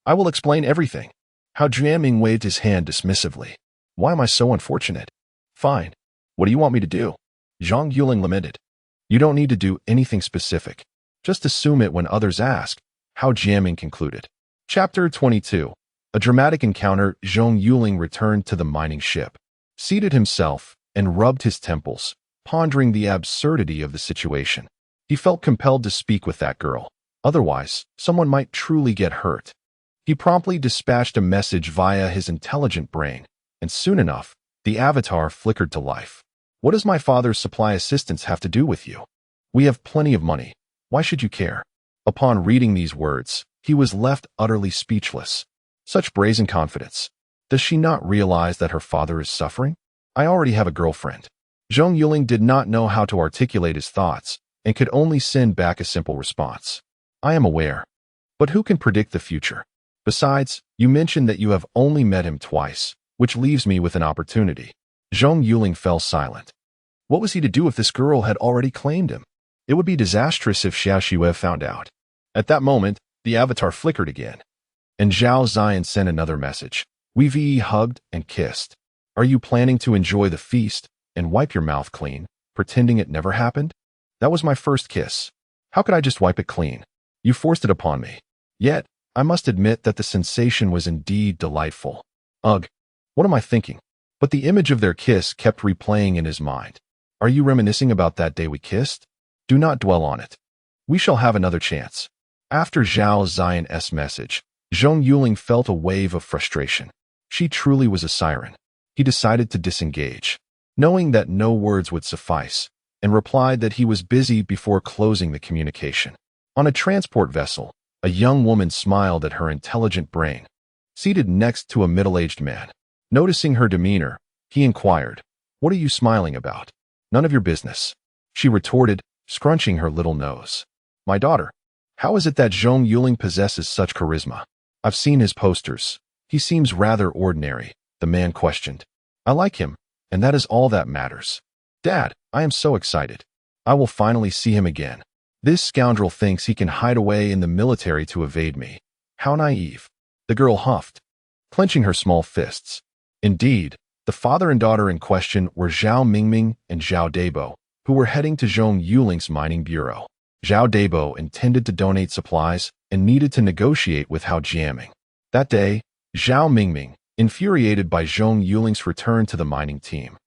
I will explain everything." Hao Jiaming waved his hand dismissively. "Why am I so unfortunate?" "Fine. What do you want me to do?" Zhong Yuling lamented. "You don't need to do anything specific. Just assume it when others ask," Hao Jiaming concluded. Chapter 22. A dramatic encounter. Zhong Yuling returned to the mining ship, seated himself, and rubbed his temples, pondering the absurdity of the situation. He felt compelled to speak with that girl. Otherwise, someone might truly get hurt. He promptly dispatched a message via his intelligent brain, and soon enough, the avatar flickered to life. "What does my father's supply assistance have to do with you? We have plenty of money. Why should you care?" Upon reading these words, he was left utterly speechless. Such brazen confidence. Does she not realize that her father is suffering? "I already have a girlfriend." Zhong Yuling did not know how to articulate his thoughts and could only send back a simple response. "I am aware. But who can predict the future? Besides, you mentioned that you have only met him twice. which leaves me with an opportunity. Zhong Yuling fell silent. What was he to do if this girl had already claimed him? It would be disastrous if Xiao Xue found out. At that moment, the avatar flickered again, and Zhao Ziyan sent another message. We hugged and kissed. Are you planning to enjoy the feast and wipe your mouth clean, pretending it never happened? That was my first kiss. How could I just wipe it clean? You forced it upon me. Yet, I must admit that the sensation was indeed delightful. Ugh, what am I thinking? But the image of their kiss kept replaying in his mind. Are you reminiscing about that day we kissed? Do not dwell on it. We shall have another chance. After Zhao Ziyan's message, Zhong Yuling felt a wave of frustration. She truly was a siren. He decided to disengage, knowing that no words would suffice, and replied that he was busy before closing the communication. On a transport vessel, a young woman smiled at her intelligent brain, seated next to a middle-aged man. Noticing her demeanor, he inquired, "What are you smiling about?" "None of your business," she retorted, scrunching her little nose. "My daughter. How is it that Zhong Yuling possesses such charisma? I've seen his posters. He seems rather ordinary," the man questioned. "I like him, and that is all that matters. Dad, I am so excited. I will finally see him again. This scoundrel thinks he can hide away in the military to evade me. How naive." The girl huffed, clenching her small fists. Indeed, the father and daughter in question were Zhao Mingming and Zhao Debo, who were heading to Zhong Yuling's mining bureau. Zhao Debo intended to donate supplies and needed to negotiate with Hao Jiaming. That day, Zhao Mingming, infuriated by Zhong Yuling's return to the mining team,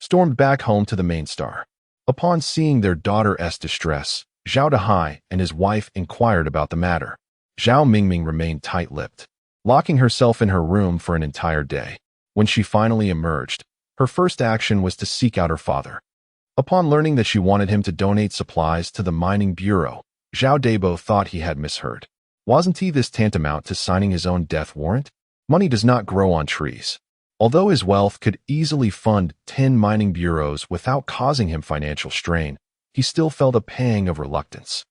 stormed back home to the main star. Upon seeing their daughter's distress, Zhao Dehai and his wife inquired about the matter. Zhao Mingming remained tight-lipped, locking herself in her room for an entire day. When she finally emerged, her first action was to seek out her father. Upon learning that she wanted him to donate supplies to the mining bureau, Zhao Debo thought he had misheard. Wasn't he this tantamount to signing his own death warrant? Money does not grow on trees. Although his wealth could easily fund 10 mining bureaus without causing him financial strain, he still felt a pang of reluctance.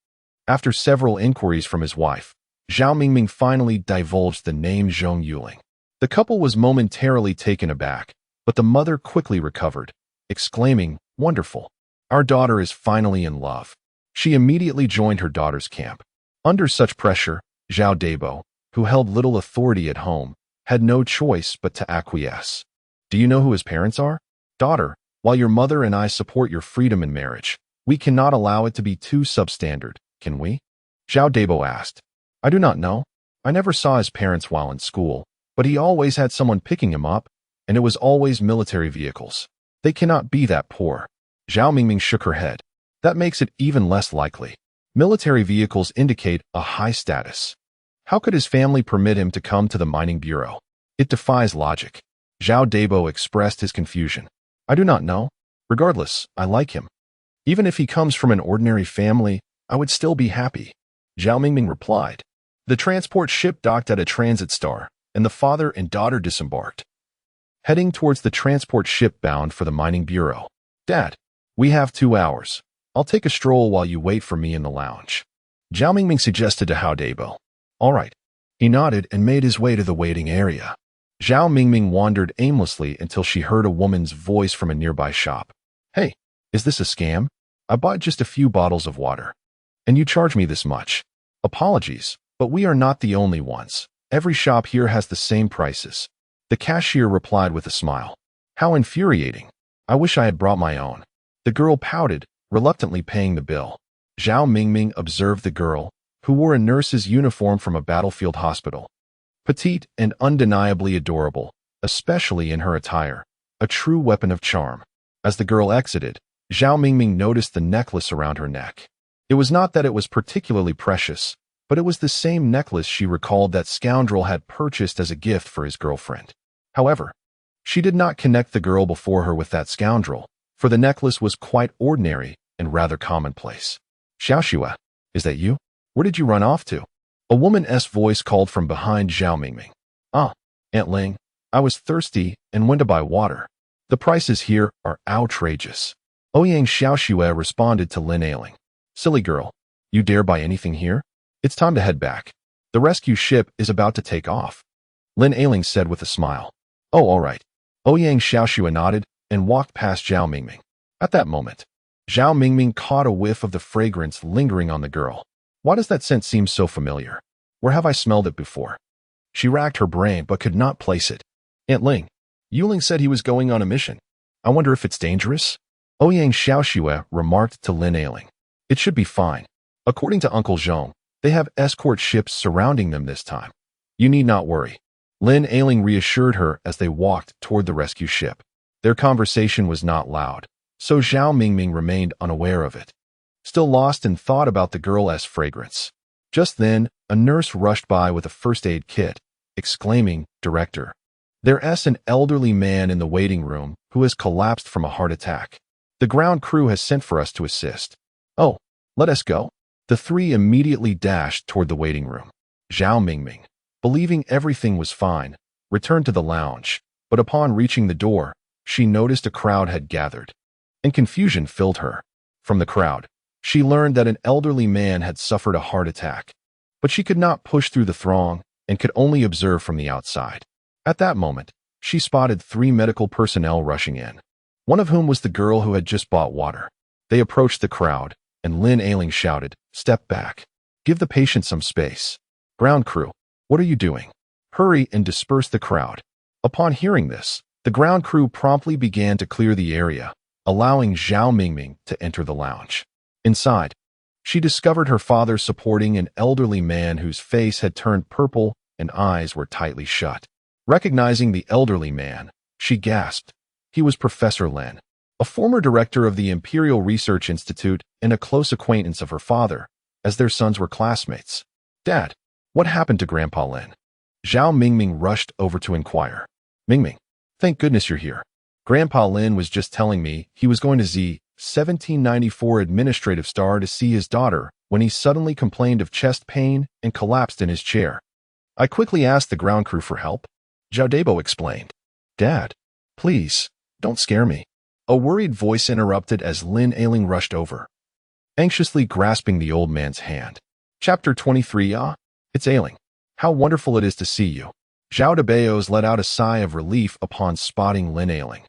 After several inquiries from his wife, Zhao Mingming finally divulged the name Zhong Yuling. The couple was momentarily taken aback, but the mother quickly recovered, exclaiming, "Wonderful! Our daughter is finally in love." She immediately joined her daughter's camp. Under such pressure, Zhao Debo, who held little authority at home, had no choice but to acquiesce. "Do you know who his parents are?" "Daughter, while your mother and I support your freedom in marriage, we cannot allow it to be too substandard, can we?" Zhao Debo asked. "I do not know. I never saw his parents while in school, but he always had someone picking him up, and it was always military vehicles. They cannot be that poor." Zhao Mingming shook her head. "That makes it even less likely. Military vehicles indicate a high status. How could his family permit him to come to the mining bureau? It defies logic." Zhao Debo expressed his confusion. "I do not know. Regardless, I like him. Even if he comes from an ordinary family, I would still be happy." Zhao Mingming replied. The transport ship docked at a transit star, and the father and daughter disembarked, heading towards the transport ship bound for the mining bureau. "Dad, we have 2 hours. I'll take a stroll while you wait for me in the lounge," Zhao Mingming suggested to Hao Debo. "All right." He nodded and made his way to the waiting area. Zhao Mingming wandered aimlessly until she heard a woman's voice from a nearby shop. "Hey, is this a scam? I bought just a few bottles of water, and you charge me this much." "Apologies, but we are not the only ones. Every shop here has the same prices," the cashier replied with a smile. "How infuriating. I wish I had brought my own." The girl pouted, reluctantly paying the bill. Zhao Mingming observed the girl, who wore a nurse's uniform from a battlefield hospital. Petite and undeniably adorable, especially in her attire, a true weapon of charm. As the girl exited, Zhao Mingming noticed the necklace around her neck. It was not that it was particularly precious, but it was the same necklace she recalled that scoundrel had purchased as a gift for his girlfriend. However, she did not connect the girl before her with that scoundrel, for the necklace was quite ordinary and rather commonplace. "Xiao Xue, is that you? Where did you run off to?" A woman's voice called from behind Zhao Mingming. "Ah, Aunt Ling, I was thirsty and went to buy water. The prices here are outrageous." Ouyang Xiao Xue responded to Lin Ailing. "Silly girl, you dare buy anything here? It's time to head back. The rescue ship is about to take off," Lin Ailing said with a smile. "Oh, all right. Ouyang Xiaoxue nodded and walked past Zhao Mingming. At that moment, Zhao Mingming caught a whiff of the fragrance lingering on the girl. Why does that scent seem so familiar? Where have I smelled it before? She racked her brain but could not place it. Aunt Ling. Yuling said he was going on a mission. I wonder if it's dangerous? Ouyang Xiaoxue remarked to Lin Ailing. It should be fine. According to Uncle Zhong, they have escort ships surrounding them this time. You need not worry. Lin Ailing reassured her as they walked toward the rescue ship. Their conversation was not loud, so Zhao Mingming remained unaware of it, still lost in thought about the girl's fragrance. Just then, a nurse rushed by with a first aid kit, exclaiming, "Director, there's an elderly man in the waiting room who has collapsed from a heart attack. The ground crew has sent for us to assist." "Oh, let us go." The three immediately dashed toward the waiting room. Zhao Mingming, believing everything was fine, returned to the lounge, but upon reaching the door, she noticed a crowd had gathered, and confusion filled her. From the crowd, she learned that an elderly man had suffered a heart attack, but she could not push through the throng and could only observe from the outside. At that moment, she spotted 3 medical personnel rushing in, one of whom was the girl who had just bought water. They approached the crowd, and Lin Ailing shouted, "Step back. Give the patient some space. Ground crew, what are you doing? Hurry and disperse the crowd." Upon hearing this, the ground crew promptly began to clear the area, allowing Zhao Mingming to enter the lounge. Inside, she discovered her father supporting an elderly man whose face had turned purple and eyes were tightly shut. Recognizing the elderly man, she gasped. He was Professor Lin, a former director of the Imperial Research Institute and a close acquaintance of her father, as their sons were classmates. "Dad, what happened to Grandpa Lin?" Zhao Mingming rushed over to inquire. "Mingming, thank goodness you're here. Grandpa Lin was just telling me he was going to Z-1794 Administrative Star to see his daughter when he suddenly complained of chest pain and collapsed in his chair. I quickly asked the ground crew for help," Zhao Debo explained. "Dad, please, don't scare me." A worried voice interrupted as Lin Ailing rushed over, anxiously grasping the old man's hand. Chapter 23. It's Ailing. How wonderful it is to see you. Zhao Debeos let out a sigh of relief upon spotting Lin Ailing.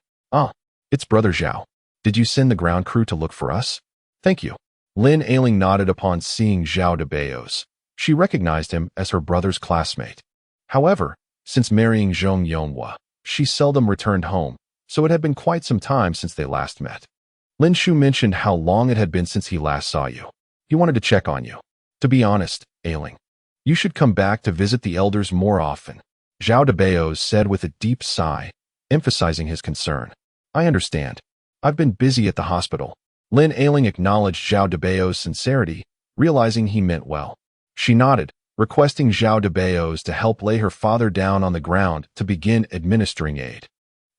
It's Brother Zhao. Did you send the ground crew to look for us?" "Thank you." Lin Ailing nodded upon seeing Zhao Debeos. She recognized him as her brother's classmate. However, since marrying Zhong Yuling, she seldom returned home, so it had been quite some time since they last met. Lin Shu mentioned how long it had been since he last saw you. He wanted to check on you. "To be honest, Ailing, you should come back to visit the elders more often," Zhao Debeos said with a deep sigh, emphasizing his concern. "I understand. I've been busy at the hospital." Lin Ailing acknowledged Zhao Debeos' sincerity, realizing he meant well. She nodded, requesting Zhao Debeos to help lay her father down on the ground to begin administering aid.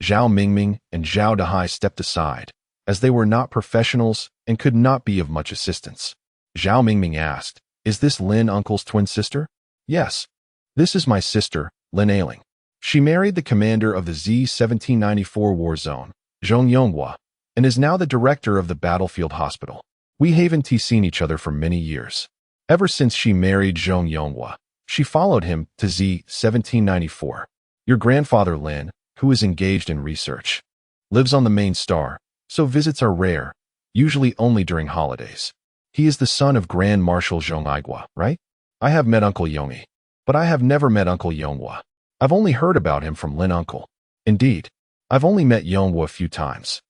Zhao Mingming and Zhao Dehai stepped aside, as they were not professionals and could not be of much assistance. Zhao Mingming asked, "Is this Lin Uncle's twin sister?" "Yes. This is my sister, Lin Ailing. She married the commander of the Z-1794 war zone, Zhong Yuling, and is now the director of the battlefield hospital. We haven't seen each other for many years. Ever since she married Zhong Yuling, she followed him to Z-1794. Your grandfather Lin, who is engaged in research, lives on the main star, so visits are rare, usually only during holidays. He is the son of Grand Marshal Zhong Yuling, right? I have met Uncle Yongi, but I have never met Uncle Yuling. I've only heard about him from Lin Uncle. Indeed, I've only met Yuling a few times.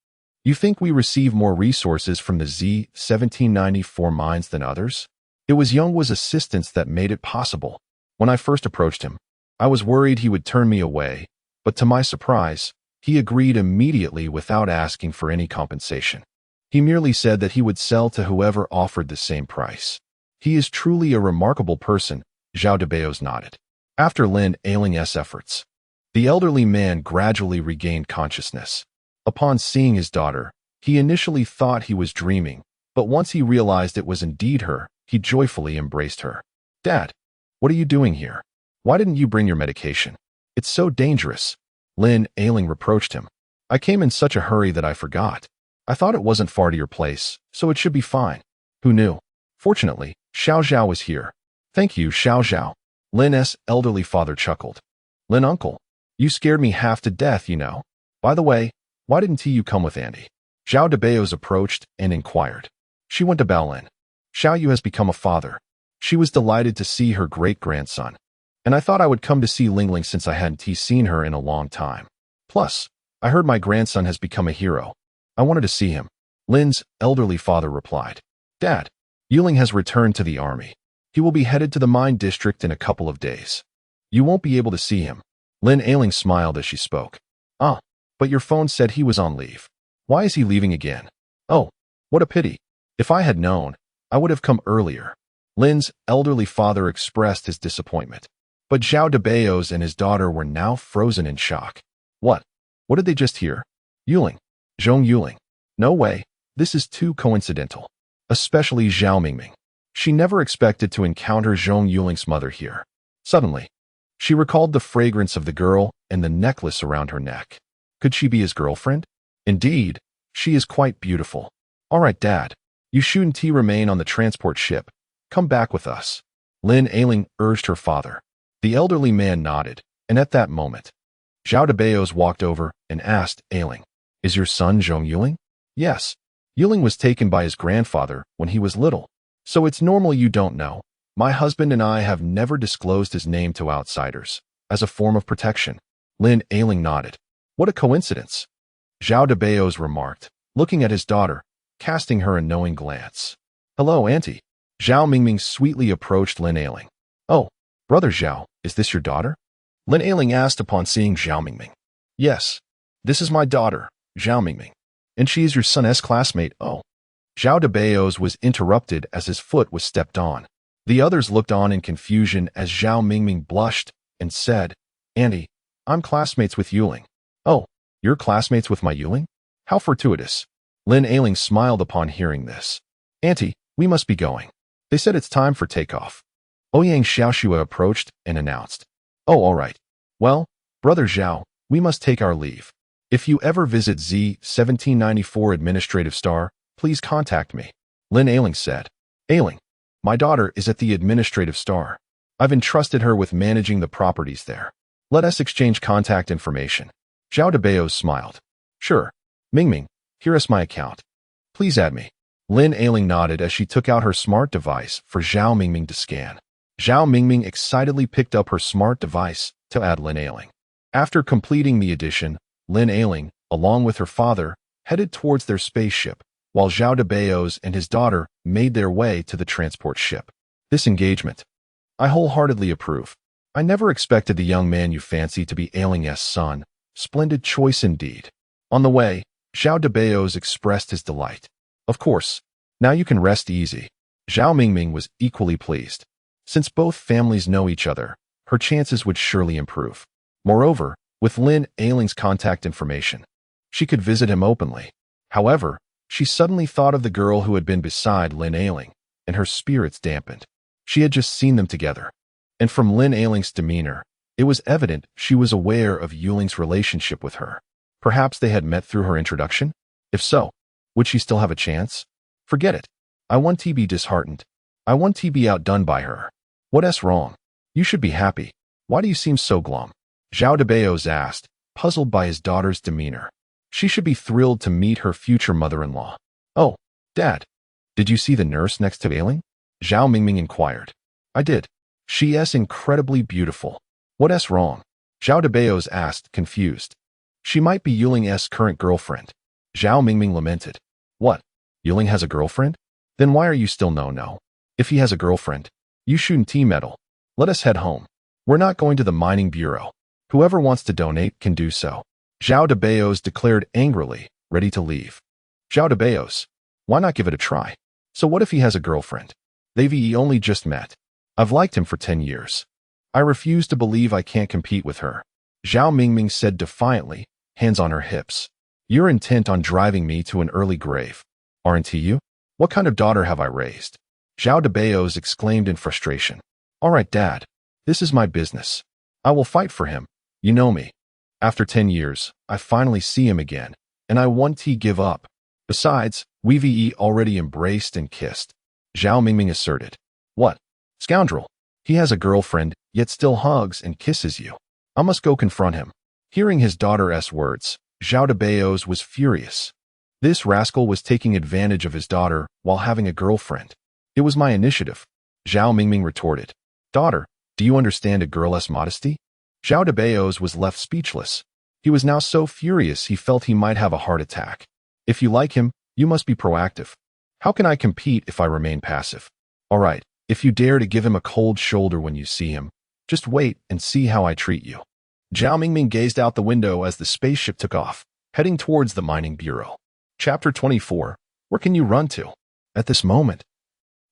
You think we receive more resources from the Z-1794 mines than others? It was Yongwa's assistance that made it possible. When I first approached him, I was worried he would turn me away, but to my surprise, he agreed immediately without asking for any compensation. He merely said that he would sell to whoever offered the same price. He is truly a remarkable person," Zhao Debeos nodded. After Lin Ailing's efforts, the elderly man gradually regained consciousness. Upon seeing his daughter, he initially thought he was dreaming, but once he realized it was indeed her, he joyfully embraced her. "Dad, what are you doing here? Why didn't you bring your medication? It's so dangerous," Lin Ailing reproached him. "I came in such a hurry that I forgot. I thought it wasn't far to your place, so it should be fine." "Who knew? Fortunately, Xiao Zhao was here." "Thank you, Xiao Zhao." Lin's elderly father chuckled. "Lin Uncle, you scared me half to death, you know." By the way, why didn't you come with Andy? Zhao Debeos approached and inquired. She went to Baolin. Xiao Yu has become a father. She was delighted to see her great-grandson. And I thought I would come to see Lingling since I hadn't seen her in a long time. Plus, I heard my grandson has become a hero. I wanted to see him. Lin's elderly father replied. Dad, Yuling has returned to the army. He will be headed to the mine district in a couple of days. You won't be able to see him. Lin Ailing smiled as she spoke. Ah, but your phone said he was on leave. Why is he leaving again? Oh, what a pity. If I had known, I would have come earlier. Lin's elderly father expressed his disappointment. But Zhao Debeos and his daughter were now frozen in shock. What? What did they just hear? Yuling. Zhong Yuling. No way. This is too coincidental. Especially Zhao Mingming. She never expected to encounter Zhong Yuling's mother here. Suddenly, she recalled the fragrance of the girl and the necklace around her neck. Could she be his girlfriend? Indeed, she is quite beautiful. All right, Dad. You shouldn't remain on the transport ship. Come back with us. Lin Ailing urged her father. The elderly man nodded, and at that moment, Zhao Debeos walked over and asked Ailing, Is your son Zhong Yuling? Yes. Yuling was taken by his grandfather when he was little, so it's normal you don't know. My husband and I have never disclosed his name to outsiders, as a form of protection. Lin Ailing nodded. What a coincidence. Zhao Debeos remarked, looking at his daughter, casting her a knowing glance. Hello, Auntie. Zhao Mingming sweetly approached Lin Ailing. Oh, Brother Zhao, is this your daughter? Lin Ailing asked upon seeing Zhao Mingming. Yes, this is my daughter, Zhao Mingming. And she is your son's classmate. Oh. Zhao Debeos was interrupted as his foot was stepped on. The others looked on in confusion as Zhao Mingming blushed and said, Auntie, I'm classmates with Yuling. Oh, you're classmates with my Yuling? How fortuitous. Lin Ailing smiled upon hearing this. Auntie, we must be going. They said it's time for takeoff. Ouyang Xiaoxua approached and announced. Oh, all right. Well, Brother Zhao, we must take our leave. If you ever visit Z1794 Administrative Star, please contact me. Lin Ailing said. Ailing, my daughter is at the Administrative Star. I've entrusted her with managing the properties there. Let us exchange contact information. Zhao Debeos smiled. Sure. Mingming, here is my account. Please add me. Lin Ailing nodded as she took out her smart device for Zhao Mingming to scan. Zhao Mingming excitedly picked up her smart device to add Lin Ailing. After completing the addition, Lin Ailing, along with her father, headed towards their spaceship, while Zhao Debeos and his daughter made their way to the transport ship. This engagement, I wholeheartedly approve. I never expected the young man you fancy to be Ailing's son. Splendid choice indeed. On the way, Zhao Debeos expressed his delight. Of course, now you can rest easy. Zhao Mingming was equally pleased. Since both families know each other, her chances would surely improve. Moreover, with Lin Ailing's contact information, she could visit him openly. However, she suddenly thought of the girl who had been beside Lin Ailing, and her spirits dampened. She had just seen them together. And from Lin Ailing's demeanor, it was evident she was aware of Yuling's relationship with her. Perhaps they had met through her introduction? If so, would she still have a chance? Forget it. I want to be disheartened. I want to be outdone by her. What's wrong? You should be happy. Why do you seem so glum? Zhao Debeos asked, puzzled by his daughter's demeanor. She should be thrilled to meet her future mother-in-law. Oh, Dad, did you see the nurse next to Ailing? Zhao Mingming inquired. I did. She is incredibly beautiful. What's wrong? Zhao Debeos asked, confused. She might be Yuling's current girlfriend. Zhao Mingming lamented. What? Yuling has a girlfriend? Then why are you still no? If he has a girlfriend, you shouldn't meddle. Let us head home. We're not going to the mining bureau. Whoever wants to donate can do so. Zhao Debeos declared angrily, ready to leave. Zhao Debeos, why not give it a try? So what if he has a girlfriend? They've only just met. I've liked him for 10 years. I refuse to believe I can't compete with her. Zhao Mingming said defiantly, hands on her hips. You're intent on driving me to an early grave, aren't you? What kind of daughter have I raised? Zhao Debeos exclaimed in frustration. All right, Dad. This is my business. I will fight for him. You know me. After 10 years, I finally see him again, and I want to give up. Besides, we've already embraced and kissed. Zhao Mingming asserted. What? Scoundrel. He has a girlfriend, yet still hugs and kisses you. I must go confront him. Hearing his daughter's words, Zhao Debeos was furious. This rascal was taking advantage of his daughter while having a girlfriend. It was my initiative, Zhao Mingming retorted. Daughter, do you understand a girl's modesty? Zhao Debeos was left speechless. He was now so furious he felt he might have a heart attack. If you like him, you must be proactive. How can I compete if I remain passive? All right, if you dare to give him a cold shoulder when you see him, just wait and see how I treat you. Zhao Mingming gazed out the window as the spaceship took off, heading towards the mining bureau. Chapter 24. Where can you run to? At this moment,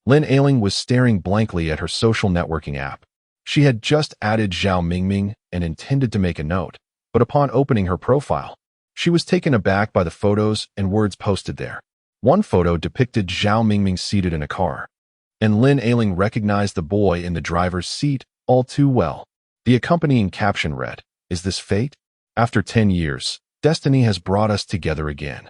Lin Ailing was staring blankly at her social networking app. She had just added Zhao Mingming and intended to make a note, but upon opening her profile, she was taken aback by the photos and words posted there. One photo depicted Zhao Mingming seated in a car, and Lin Ailing recognized the boy in the driver's seat all too well. The accompanying caption read, "Is this fate? After 10 years, destiny has brought us together again."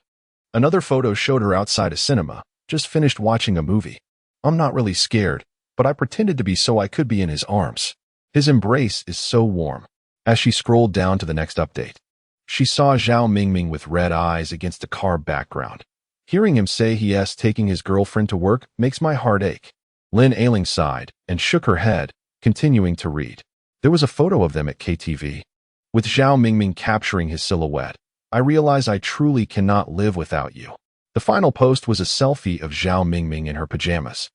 Another photo showed her outside a cinema, just finished watching a movie. I'm not really scared, but I pretended to be so I could be in his arms. His embrace is so warm. As she scrolled down to the next update, she saw Zhao Mingming with red eyes against a car background. Hearing him say he is taking his girlfriend to work makes my heart ache. Lin Ailing sighed and shook her head, continuing to read. There was a photo of them at KTV. With Zhao Mingming capturing his silhouette, I realize I truly cannot live without you. The final post was a selfie of Zhao Mingming in her pajamas.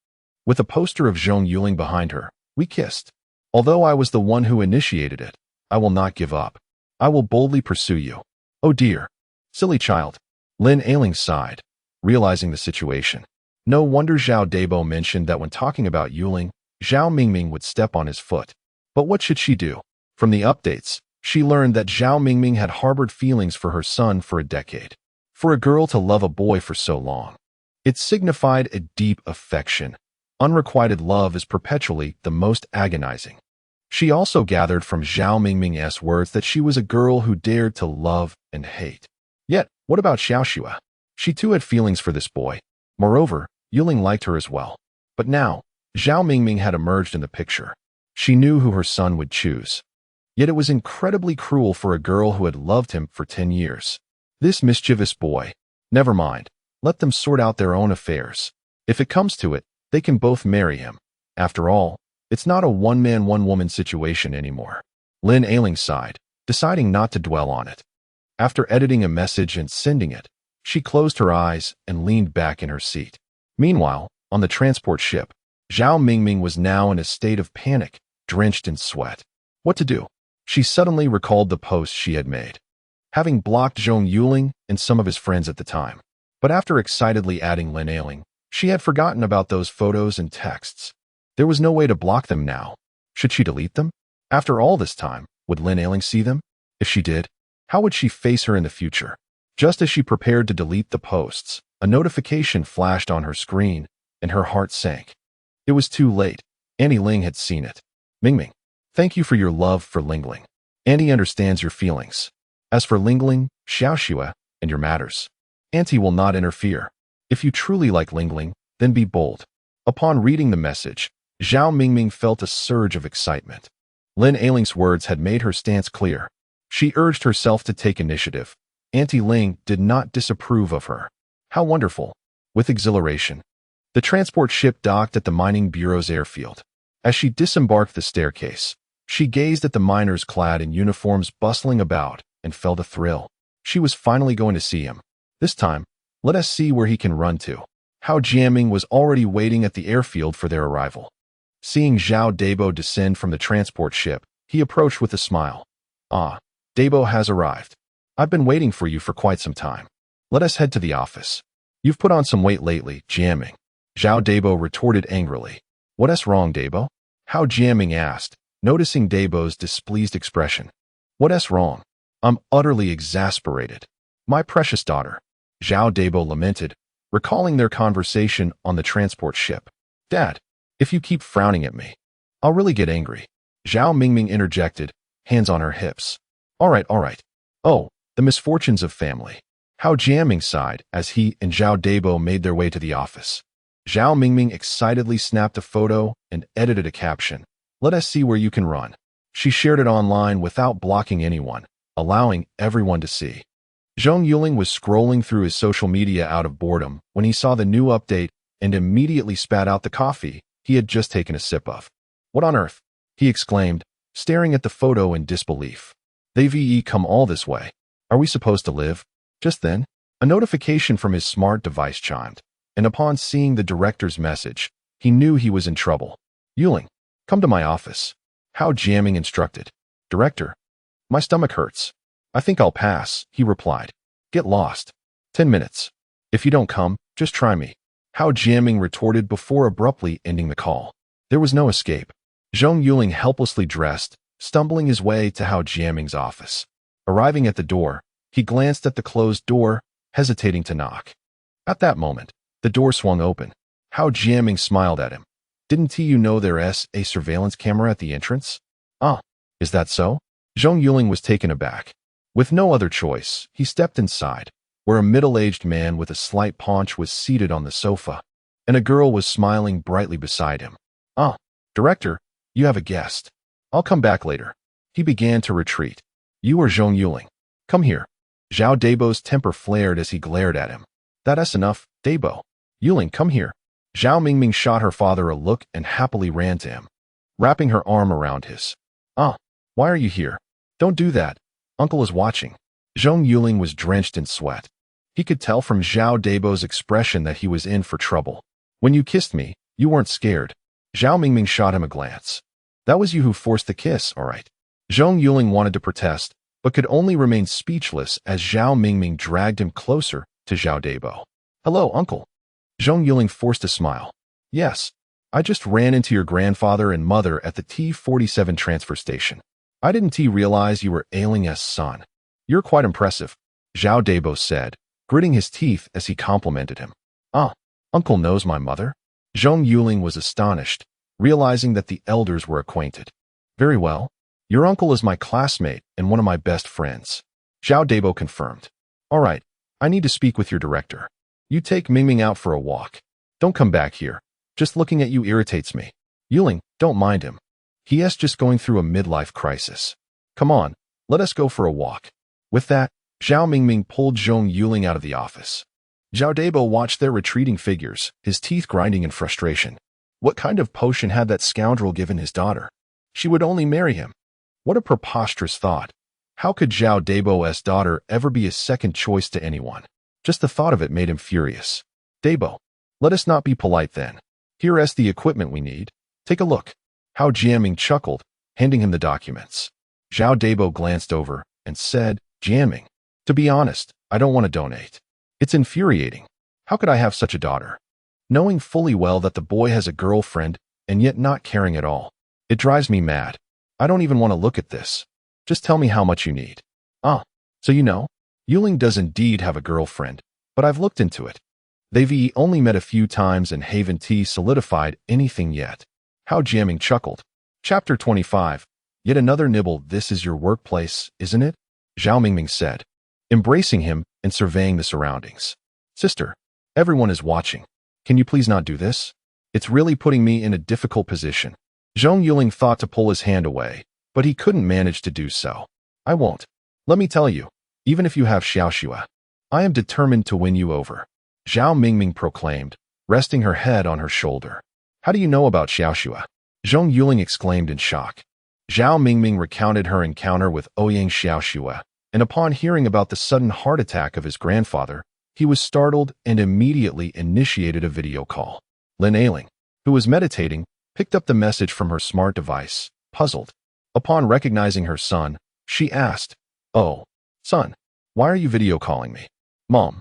With a poster of Zhong Yuling behind her, we kissed. Although I was the one who initiated it, I will not give up. I will boldly pursue you. Oh dear. Silly child. Lin Ailing sighed, realizing the situation. No wonder Zhao Debo mentioned that when talking about Yuling, Zhao Mingming would step on his foot. But what should she do? From the updates, she learned that Zhao Mingming had harbored feelings for her son for a decade. For a girl to love a boy for so long, it signified a deep affection. Unrequited love is perpetually the most agonizing. She also gathered from Zhao Mingming's words that she was a girl who dared to love and hate. Yet, what about Xiaoxua? She too had feelings for this boy. Moreover, Yuling liked her as well. But now, Zhao Mingming had emerged in the picture. She knew who her son would choose. Yet it was incredibly cruel for a girl who had loved him for 10 years. This mischievous boy. Never mind. Let them sort out their own affairs. If it comes to it, they can both marry him. After all, it's not a one-man, one-woman situation anymore. Lin Ailing sighed, deciding not to dwell on it. After editing a message and sending it, she closed her eyes and leaned back in her seat. Meanwhile, on the transport ship, Zhao Mingming was now in a state of panic, drenched in sweat. What to do? She suddenly recalled the post she had made, having blocked Zhong Yuling and some of his friends at the time. But after excitedly adding Lin Ailing, she had forgotten about those photos and texts. There was no way to block them now. Should she delete them? After all this time, would Lin Ailing see them? If she did, how would she face her in the future? Just as she prepared to delete the posts, a notification flashed on her screen, and her heart sank. It was too late. Annie Ling had seen it. Mingming, thank you for your love for Lingling. Annie understands your feelings. As for Lingling, Xiaoxua, and your matters, Auntie will not interfere. If you truly like Lingling, then be bold. Upon reading the message, Zhao Mingming felt a surge of excitement. Lin Ailing's words had made her stance clear. She urged herself to take initiative. Auntie Ling did not disapprove of her. How wonderful. With exhilaration, the transport ship docked at the mining bureau's airfield. As she disembarked the staircase, she gazed at the miners clad in uniforms bustling about and felt a thrill. She was finally going to see him. This time, let us see where he can run to. Hao Jiaming was already waiting at the airfield for their arrival. Seeing Zhao Debo descend from the transport ship, he approached with a smile. Ah, Debo has arrived. I've been waiting for you for quite some time. Let us head to the office. You've put on some weight lately, Jiaming. Zhao Debo retorted angrily. What's wrong, Debo? Hao Jiaming asked, noticing Debo's displeased expression. What's wrong? I'm utterly exasperated. My precious daughter, Zhao Debo lamented, recalling their conversation on the transport ship. Dad, if you keep frowning at me, I'll really get angry. Zhao Mingming interjected, hands on her hips. All right. Oh, the misfortunes of family. Hao Jiaming sighed as he and Zhao Debo made their way to the office. Zhao Mingming excitedly snapped a photo and edited a caption. Let us see where you can run. She shared it online without blocking anyone, allowing everyone to see. Zhong Yuling was scrolling through his social media out of boredom when he saw the new update and immediately spat out the coffee he had just taken a sip of. "What on earth?" he exclaimed, staring at the photo in disbelief. "They've come all this way. Are we supposed to live?" Just then, a notification from his smart device chimed, and upon seeing the director's message, he knew he was in trouble. "Yuling, come to my office." Hao Jiaming instructed. "Director, my stomach hurts. I think I'll pass," he replied. "Get lost. 10 minutes. If you don't come, just try me." Hao Jiaming retorted before abruptly ending the call. There was no escape. Zhong Yuling helplessly dressed, stumbling his way to Hao Jiaming's office. Arriving at the door, he glanced at the closed door, hesitating to knock. At that moment, the door swung open. Hao Jiaming smiled at him. "Didn't you know there's a surveillance camera at the entrance?" "Ah, is that so?" Zhong Yuling was taken aback. With no other choice, he stepped inside, where a middle-aged man with a slight paunch was seated on the sofa, and a girl was smiling brightly beside him. "Ah, Director, you have a guest. I'll come back later." He began to retreat. "You are Zhong Yuling. Come here." Zhao Debo's temper flared as he glared at him. "That's enough, Debo. Yuling, come here." Zhao Mingming shot her father a look and happily ran to him, wrapping her arm around his. "Ah, why are you here? Don't do that. Uncle is watching." Zhong Yuling was drenched in sweat. He could tell from Zhao Debo's expression that he was in for trouble. "When you kissed me, you weren't scared." Zhao Mingming shot him a glance. "That was you who forced the kiss, all right." Zhong Yuling wanted to protest, but could only remain speechless as Zhao Mingming dragged him closer to Zhao Debo. "Hello, Uncle." Zhong Yuling forced a smile. "Yes, I just ran into your grandfather and mother at the T-47 transfer station. I didn't realize you were Ailing's son. You're quite impressive," Zhao Debo said, gritting his teeth as he complimented him. "Ah, Uncle knows my mother?" Zhong Yuling was astonished, realizing that the elders were acquainted. "Very well. Your uncle is my classmate and one of my best friends," Zhao Debo confirmed. "All right, I need to speak with your director. You take Mingming out for a walk. Don't come back here. Just looking at you irritates me. Yuling, don't mind him. He is just going through a midlife crisis. Come on, let us go for a walk." With that, Zhao Mingming pulled Zhong Yuling out of the office. Zhao Debo watched their retreating figures, his teeth grinding in frustration. What kind of potion had that scoundrel given his daughter? She would only marry him. What a preposterous thought. How could Zhao Debo's daughter ever be a second choice to anyone? Just the thought of it made him furious. "Debo, let us not be polite then. Here is the equipment we need. Take a look." Hao Jiaming chuckled, handing him the documents. Zhao Debo glanced over and said, "Jiaming, to be honest, I don't want to donate. It's infuriating. How could I have such a daughter? Knowing fully well that the boy has a girlfriend and yet not caring at all. It drives me mad. I don't even want to look at this. Just tell me how much you need." "Ah, so you know, Yuling does indeed have a girlfriend, but I've looked into it. They've only met a few times and haven't solidified anything yet." Hao Jiaming chuckled. Chapter 25. Yet another nibble. "This is your workplace, isn't it?" Zhao Mingming said, embracing him and surveying the surroundings. "Sister, everyone is watching. Can you please not do this? It's really putting me in a difficult position." Zhong Yuling thought to pull his hand away, but he couldn't manage to do so. "I won't. Let me tell you, even if you have Xiaoxue, I am determined to win you over," Zhao Mingming proclaimed, resting her head on her shoulder. "How do you know about Xiaoxue?" Zhong Yuling exclaimed in shock. Zhao Mingming recounted her encounter with Ouyang Xiaoxue, and upon hearing about the sudden heart attack of his grandfather, he was startled and immediately initiated a video call. Lin Ailing, who was meditating, picked up the message from her smart device, puzzled. Upon recognizing her son, she asked, "Oh, son, why are you video calling me?" "Mom,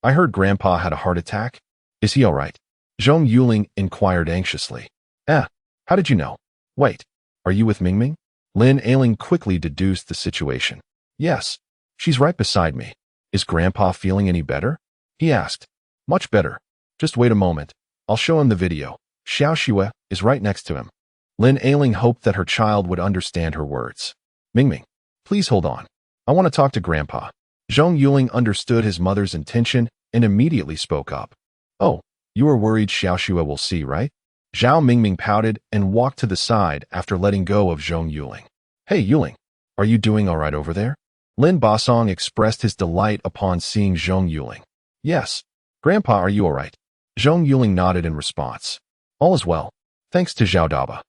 I heard Grandpa had a heart attack. Is he all right?" Zhong Yuling inquired anxiously. How did you know?" "Wait, are you with Mingming?" Lin Ailing quickly deduced the situation. "Yes, she's right beside me. Is Grandpa feeling any better?" he asked. "Much better. Just wait a moment. I'll show him the video. Xiaoxue is right next to him." Lin Ailing hoped that her child would understand her words. "Mingming, please hold on. I want to talk to Grandpa." Zhong Yuling understood his mother's intention and immediately spoke up. "Oh, you are worried Xiaoxue will see, right?" Zhao Mingming pouted and walked to the side after letting go of Zhong Yuling. "Hey, Yuling, are you doing all right over there?" Lin Basong expressed his delight upon seeing Zhong Yuling. Yes. Grandpa, are you all right? Zhong Yuling nodded in response. All is well, thanks to Zhao Daba.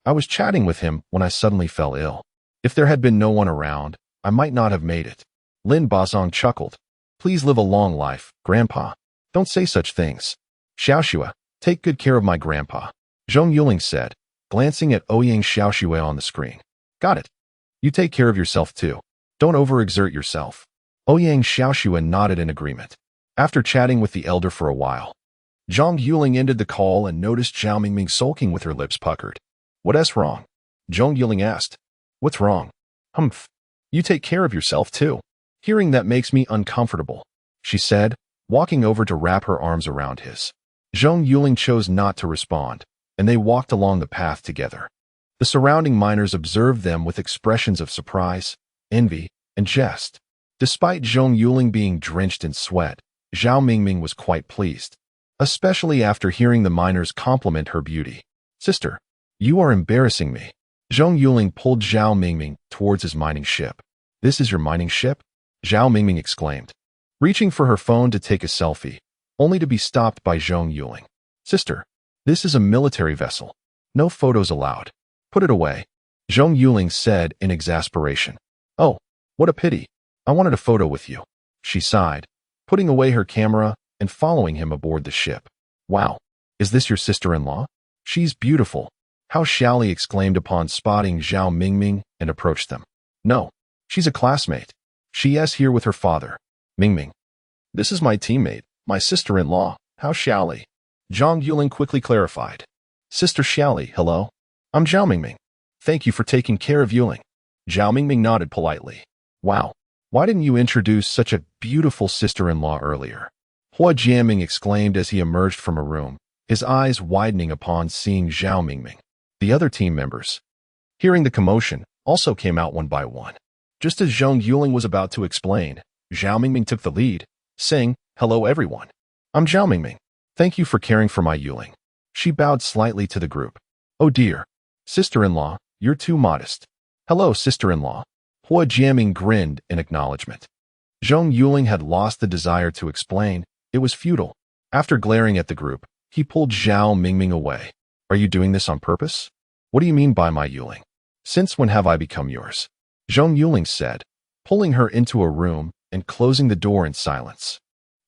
I was chatting with him when I suddenly fell ill. If there had been no one around, I might not have made it. Lin Basong chuckled. Please live a long life, Grandpa. Don't say such things. Xiaoxue, take good care of my grandpa. Zhong Yuling said, glancing at Ouyang Xiaoxue on the screen. Got it. You take care of yourself too. Don't overexert yourself. Ouyang Xiaoxue nodded in agreement. After chatting with the elder for a while, Zhong Yuling ended the call and noticed Zhao Mingming sulking with her lips puckered. What's wrong? Zhong Yuling asked. What's wrong? Humph. You take care of yourself too. Hearing that makes me uncomfortable, she said, walking over to wrap her arms around his. Zhong Yuling chose not to respond, and they walked along the path together. The surrounding miners observed them with expressions of surprise, envy, and jest. Despite Zhong Yuling being drenched in sweat, Zhao Mingming was quite pleased, especially after hearing the miners compliment her beauty. Sister, you are embarrassing me. Zhong Yuling pulled Zhao Mingming towards his mining ship. This is your mining ship? Zhao Mingming exclaimed, reaching for her phone to take a selfie, only to be stopped by Zhong Yuling. Sister, this is a military vessel. No photos allowed. Put it away, Zhong Yuling said in exasperation. Oh, what a pity. I wanted a photo with you, she sighed, putting away her camera and following him aboard the ship. Wow, is this your sister-in-law? She's beautiful. How Xiaoli exclaimed upon spotting Zhao Mingming and approached them. No, she's a classmate. She is here with her father, Mingming. This is my teammate, my sister-in-law, How Xiaoli. Zhong Yuling quickly clarified. Sister Xiaoli, hello. I'm Zhao Mingming. Thank you for taking care of Yuling. Zhao Mingming nodded politely. Wow, why didn't you introduce such a beautiful sister-in-law earlier? Hua Jianming exclaimed as he emerged from a room, his eyes widening upon seeing Zhao Mingming. The other team members, hearing the commotion, also came out one by one. Just as Zhong Yuling was about to explain, Zhao Mingming took the lead, saying, Hello everyone. I'm Zhao Mingming. Thank you for caring for my Yuling. She bowed slightly to the group. Oh dear. Sister-in-law, you're too modest. Hello, sister-in-law. Hua Jianming grinned in acknowledgement. Zhong Yuling had lost the desire to explain. It was futile. After glaring at the group, he pulled Zhao Mingming away. Are you doing this on purpose? What do you mean by my Yuling? Since when have I become yours? Zhong Yuling said, pulling her into a room and closing the door in silence.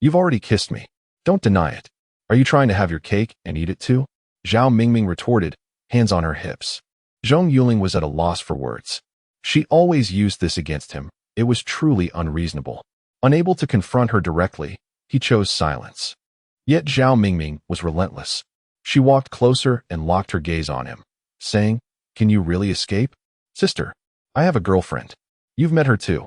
You've already kissed me. Don't deny it. Are you trying to have your cake and eat it too? Zhao Mingming retorted, hands on her hips. Zhong Yuling was at a loss for words. She always used this against him. It was truly unreasonable. Unable to confront her directly, he chose silence. Yet Zhao Mingming was relentless. She walked closer and locked her gaze on him, saying, Can you really escape? Sister, I have a girlfriend. You've met her too.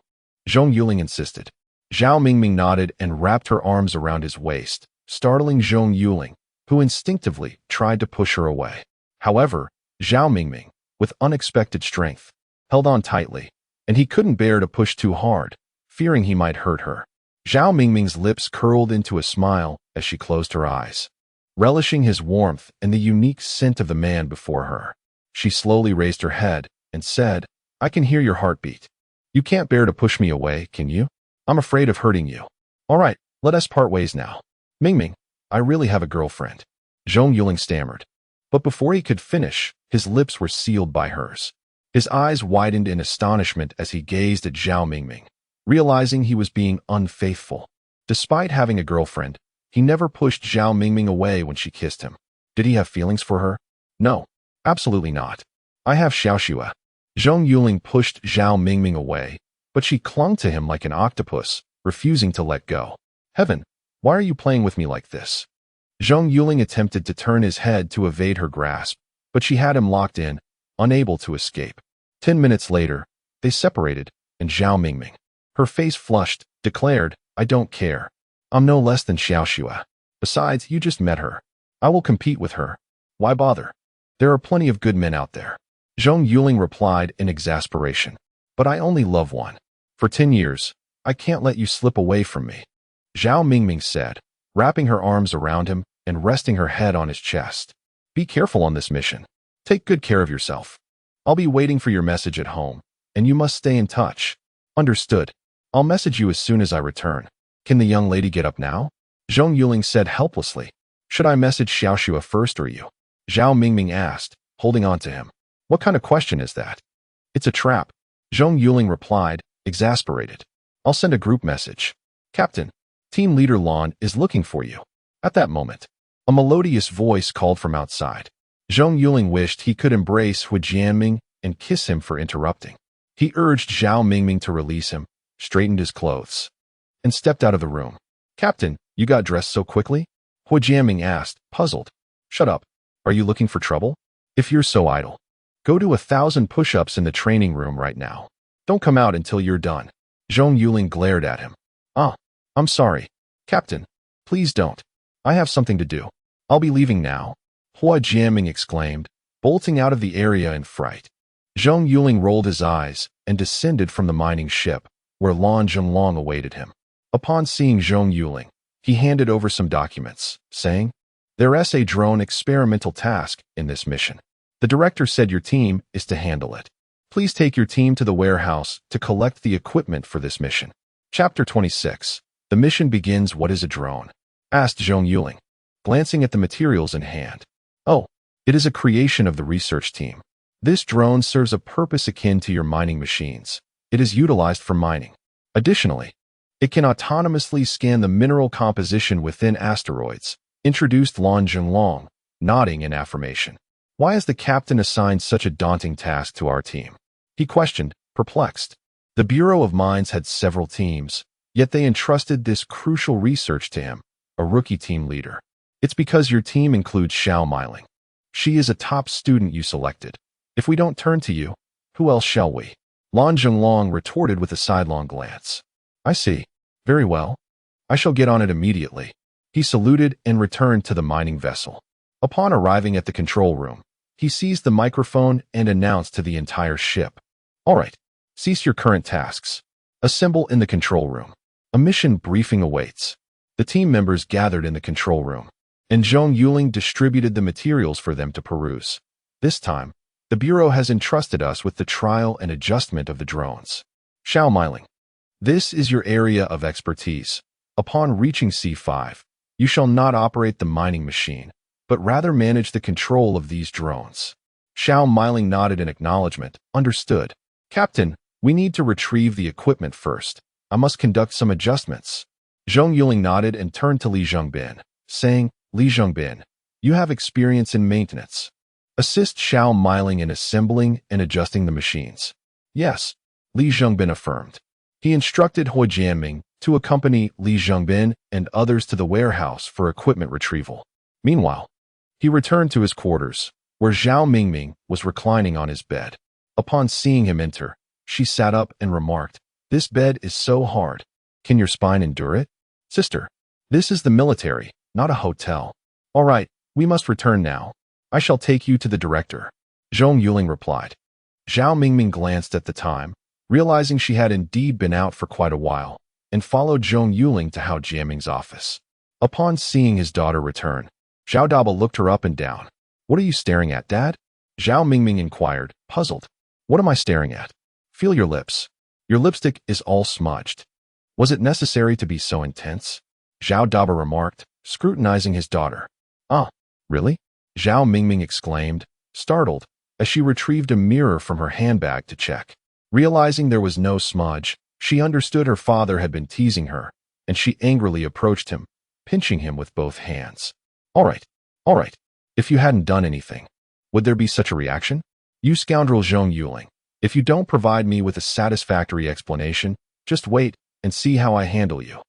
Zhong Yuling insisted. Zhao Mingming nodded and wrapped her arms around his waist, startling Zhong Yuling, who instinctively tried to push her away. However, Zhao Mingming, with unexpected strength, held on tightly, and he couldn't bear to push too hard, fearing he might hurt her. Zhao Mingming's lips curled into a smile as she closed her eyes. Relishing his warmth and the unique scent of the man before her, she slowly raised her head and said, I can hear your heartbeat. You can't bear to push me away, can you? I'm afraid of hurting you. All right, let us part ways now. Mingming, I really have a girlfriend. Zhong Yuling stammered. But before he could finish, his lips were sealed by hers. His eyes widened in astonishment as he gazed at Zhao Mingming, realizing he was being unfaithful. Despite having a girlfriend, he never pushed Zhao Mingming away when she kissed him. Did he have feelings for her? No, absolutely not. I have Xiaoxue. Zhong Yuling pushed Zhao Mingming away, but she clung to him like an octopus, refusing to let go. Heaven, why are you playing with me like this? Zhong Yuling attempted to turn his head to evade her grasp, but she had him locked in, unable to escape. 10 minutes later, they separated, and Zhao Mingming, her face flushed, declared, I don't care. I'm no less than Xiaoxue. Besides, you just met her. I will compete with her. Why bother? There are plenty of good men out there. Zhong Yuling replied in exasperation. But I only love one. For 10 years, I can't let you slip away from me. Zhao Mingming said, wrapping her arms around him and resting her head on his chest. Be careful on this mission. Take good care of yourself. I'll be waiting for your message at home, and you must stay in touch. Understood. I'll message you as soon as I return. Can the young lady get up now? Zhong Yuling said helplessly. Should I message Xiaoxua first or you? Zhao Mingming asked, holding on to him. What kind of question is that? It's a trap. Zhong Yuling replied, exasperated. I'll send a group message. Captain, team leader Lan is looking for you. At that moment, a melodious voice called from outside. Zhong Yuling wished he could embrace Hu Jianming and kiss him for interrupting. He urged Zhao Mingming to release him, straightened his clothes, and stepped out of the room. Captain, you got dressed so quickly? Hu Jianming asked, puzzled. Shut up. Are you looking for trouble? If you're so idle, go do 1,000 push-ups in the training room right now. Don't come out until you're done. Zhong Yuling glared at him. I'm sorry. Captain, please don't. I have something to do. I'll be leaving now. Hu Jianming exclaimed, bolting out of the area in fright. Zhong Yuling rolled his eyes and descended from the mining ship, where Lan Zhenglong awaited him. Upon seeing Zhong Yuling, he handed over some documents, saying, There's a drone experimental task in this mission. The director said your team is to handle it. Please take your team to the warehouse to collect the equipment for this mission. Chapter 26. The mission begins. What is a drone? Asked Zhong Yuling, glancing at the materials in hand. Oh, it is a creation of the research team. This drone serves a purpose akin to your mining machines. It is utilized for mining. Additionally, it can autonomously scan the mineral composition within asteroids, introduced Lan Zhenglong, nodding in affirmation. Why has the captain assigned such a daunting task to our team? He questioned, perplexed. The Bureau of Mines had several teams, yet they entrusted this crucial research to him, a rookie team leader. It's because your team includes Xiao Miling. She is a top student you selected. If we don't turn to you, who else shall we? Lan Zhenglong retorted with a sidelong glance. I see. Very well. I shall get on it immediately. He saluted and returned to the mining vessel. Upon arriving at the control room, he seized the microphone and announced to the entire ship. All right, cease your current tasks. Assemble in the control room. A mission briefing awaits. The team members gathered in the control room, and Zhong Yuling distributed the materials for them to peruse. This time, the Bureau has entrusted us with the trial and adjustment of the drones. Xiao Miling, this is your area of expertise. Upon reaching C5, you shall not operate the mining machine, but rather manage the control of these drones. Xiao Miling nodded in acknowledgement. Understood. Captain, we need to retrieve the equipment first. I must conduct some adjustments. Zhong Yuling nodded and turned to Li Zhongbin, saying, Li Zhongbin, you have experience in maintenance. Assist Xiao Miling in assembling and adjusting the machines. Yes, Li Zhongbin affirmed. He instructed Hu Jianming to accompany Li Zhongbin and others to the warehouse for equipment retrieval. Meanwhile, he returned to his quarters, where Zhao Mingming was reclining on his bed. Upon seeing him enter, she sat up and remarked, This bed is so hard. Can your spine endure it? Sister, this is the military, not a hotel. All right, we must return now. I shall take you to the director. Zhong Yuling replied. Zhao Mingming glanced at the time, realizing she had indeed been out for quite a while, and followed Zhong Yuling to Hu Jianming's office. Upon seeing his daughter return, Zhao Daba looked her up and down. What are you staring at, Dad? Zhao Mingming inquired, puzzled. What am I staring at? Feel your lips. Your lipstick is all smudged. Was it necessary to be so intense? Zhao Daba remarked, scrutinizing his daughter. Really? Zhao Mingming exclaimed, startled, as she retrieved a mirror from her handbag to check. Realizing there was no smudge, she understood her father had been teasing her, and she angrily approached him, pinching him with both hands. All right. If you hadn't done anything, would there be such a reaction? You scoundrel Zhong Yuling, if you don't provide me with a satisfactory explanation, just wait and see how I handle you.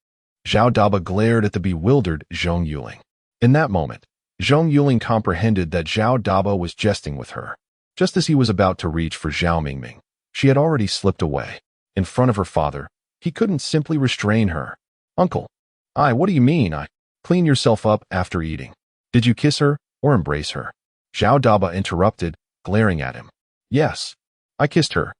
Zhao Daba glared at the bewildered Zhong Yuling. In that moment, Zhong Yuling comprehended that Zhao Daba was jesting with her. Just as he was about to reach for Zhao Mingming, she had already slipped away. In front of her father, he couldn't simply restrain her. Uncle, what do you mean? Clean yourself up after eating. Did you kiss her or embrace her? Zhao Daba interrupted, glaring at him. Yes, I kissed her.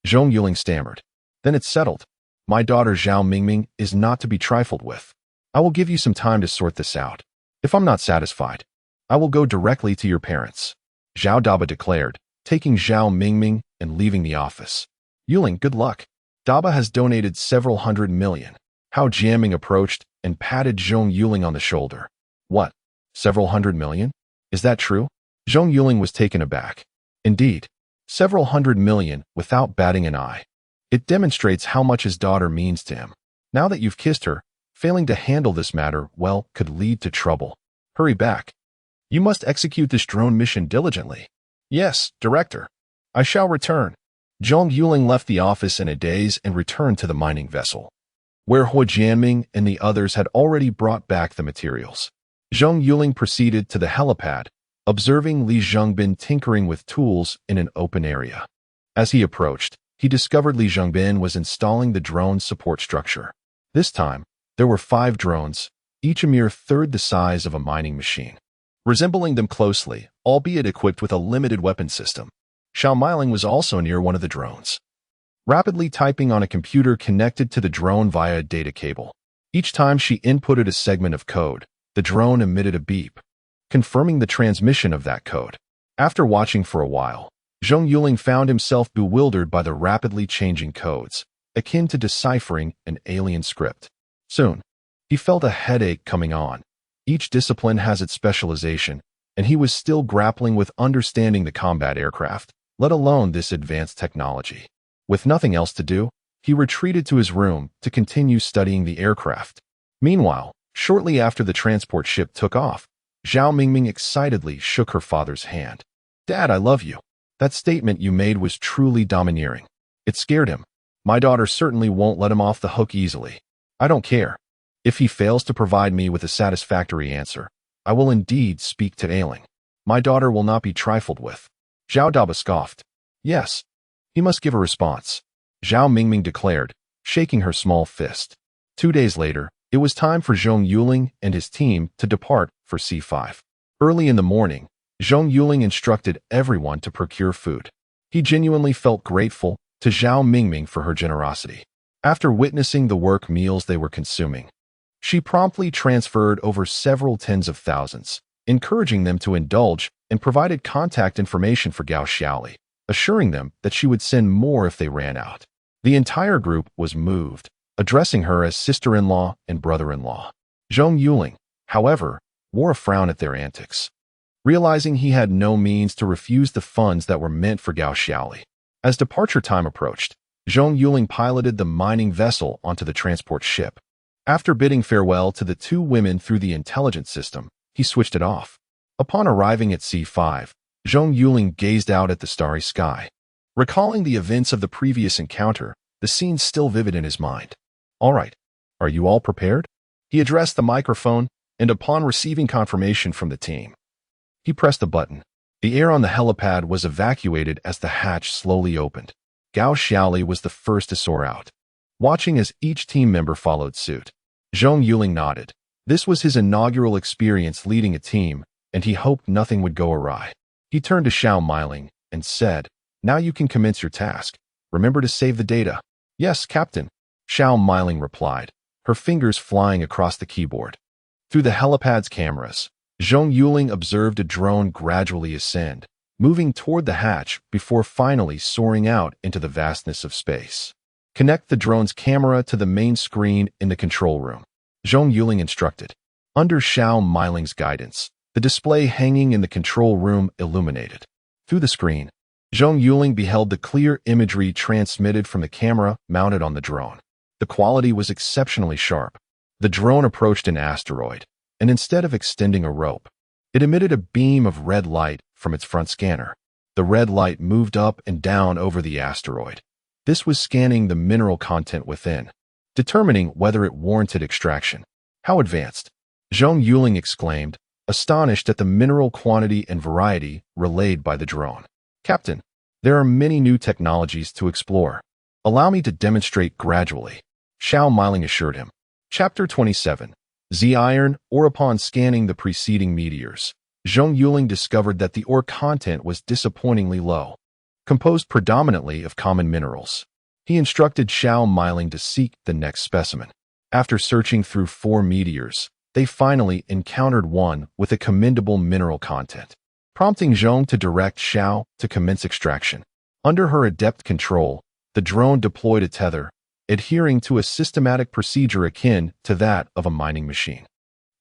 Zhong Yuling stammered. Then it's settled. My daughter Zhao Mingming is not to be trifled with. I will give you some time to sort this out. If I'm not satisfied, I will go directly to your parents. Zhao Daba declared, taking Zhao Mingming and leaving the office. Yuling, good luck. Daba has donated several hundred million. Hao Jianming approached and patted Zhong Yuling on the shoulder. What? Several hundred million? Is that true? Zhong Yuling was taken aback. Indeed, several hundred million without batting an eye. It demonstrates how much his daughter means to him. Now that you've kissed her, failing to handle this matter well could lead to trouble. Hurry back. You must execute this drone mission diligently. Yes, Director. I shall return. Zhong Yuling left the office in a daze and returned to the mining vessel, where Hao Jianming and the others had already brought back the materials. Zhong Yuling proceeded to the helipad, observing Li Zhengbin tinkering with tools in an open area. As he approached, he discovered Li Zhengbin was installing the drone support structure. This time, there were 5 drones, each a mere third the size of a mining machine, resembling them closely, albeit equipped with a limited weapon system. Xiao Miling was also near one of the drones, rapidly typing on a computer connected to the drone via a data cable. Each time she inputted a segment of code, the drone emitted a beep, confirming the transmission of that code. After watching for a while, Zhong Yuling found himself bewildered by the rapidly changing codes, akin to deciphering an alien script. Soon, he felt a headache coming on. Each discipline has its specialization, and he was still grappling with understanding the combat aircraft, let alone this advanced technology. With nothing else to do, he retreated to his room to continue studying the aircraft. Meanwhile, shortly after the transport ship took off, Zhao Mingming excitedly shook her father's hand. Dad, I love you. That statement you made was truly domineering. It scared him. My daughter certainly won't let him off the hook easily. I don't care. If he fails to provide me with a satisfactory answer, I will indeed speak to Ailing. My daughter will not be trifled with. Zhao Daba scoffed. Yes, he must give a response, Zhao Mingming declared, shaking her small fist. 2 days later, it was time for Zhong Yuling and his team to depart for C5. Early in the morning, Zhong Yuling instructed everyone to procure food. He genuinely felt grateful to Zhao Mingming for her generosity. After witnessing the work meals they were consuming, she promptly transferred over several tens of thousands, encouraging them to indulge, and provided contact information for Gao Xiaoli, assuring them that she would send more if they ran out. The entire group was moved, addressing her as sister-in-law and brother-in-law. Zhong Yuling, however, wore a frown at their antics, realizing he had no means to refuse the funds that were meant for Gao Xiaoli. As departure time approached, Zhong Yuling piloted the mining vessel onto the transport ship. After bidding farewell to the 2 women through the intelligence system, he switched it off. Upon arriving at C5, Zhong Yuling gazed out at the starry sky. Recalling the events of the previous encounter, the scene still vivid in his mind. All right, are you all prepared? He addressed the microphone, and upon receiving confirmation from the team, he pressed a button. The air on the helipad was evacuated as the hatch slowly opened. Gao Xiaoli was the first to soar out, watching as each team member followed suit. Zhong Yuling nodded. This was his inaugural experience leading a team, and he hoped nothing would go awry. He turned to Xiao Miling and said, Now you can commence your task. Remember to save the data. Yes, Captain, Xiao Miling replied, her fingers flying across the keyboard. Through the helipad's cameras, Zhong Yuling observed a drone gradually ascend, moving toward the hatch before finally soaring out into the vastness of space. Connect the drone's camera to the main screen in the control room, Zhong Yuling instructed. Under Xiao Miling's guidance, the display hanging in the control room illuminated. Through the screen, Zhong Yuling beheld the clear imagery transmitted from the camera mounted on the drone. The quality was exceptionally sharp. The drone approached an asteroid, and instead of extending a rope, it emitted a beam of red light from its front scanner. The red light moved up and down over the asteroid. This was scanning the mineral content within, determining whether it warranted extraction. How advanced? Zhong Yuling exclaimed, astonished at the mineral quantity and variety relayed by the drone. Captain, there are many new technologies to explore. Allow me to demonstrate gradually, Xiao Miling assured him. Chapter 27. Z-Iron, or upon scanning the preceding meteors, Zhong Yuling discovered that the ore content was disappointingly low, composed predominantly of common minerals. He instructed Xiao Miling to seek the next specimen. After searching through 4 meteors, they finally encountered one with a commendable mineral content, prompting Zhong to direct Xiao to commence extraction. Under her adept control, the drone deployed a tether adhering to a systematic procedure akin to that of a mining machine.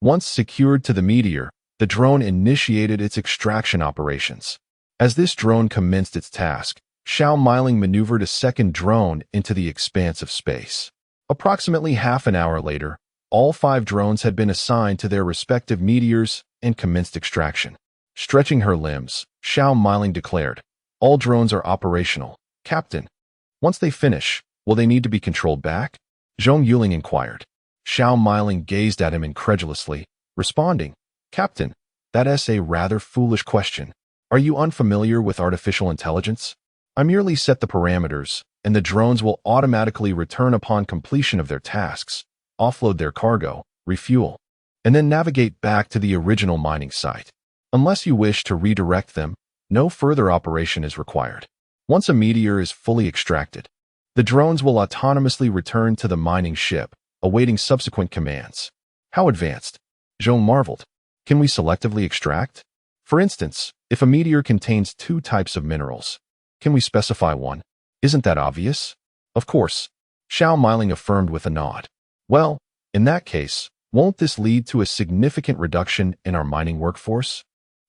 Once secured to the meteor, the drone initiated its extraction operations. As this drone commenced its task, Zhong Yuling maneuvered a second drone into the expanse of space. Approximately half an hour later, all 5 drones had been assigned to their respective meteors and commenced extraction. Stretching her limbs, Zhong Yuling declared, "All drones are operational, Captain. Once they finish, will they need to be controlled back?" Zhong Yuling inquired. Zhong Yuling gazed at him incredulously, responding, "Captain, that's a rather foolish question. Are you unfamiliar with artificial intelligence? I merely set the parameters, and the drones will automatically return upon completion of their tasks, offload their cargo, refuel, and then navigate back to the original mining site. Unless you wish to redirect them, no further operation is required. Once a meteor is fully extracted, the drones will autonomously return to the mining ship, awaiting subsequent commands." "How advanced?" Zhong marveled. "Can we selectively extract? For instance, if a meteor contains 2 types of minerals, can we specify one? Isn't that obvious?" "Of course," Zhong Yuling affirmed with a nod. "Well, in that case, won't this lead to a significant reduction in our mining workforce?"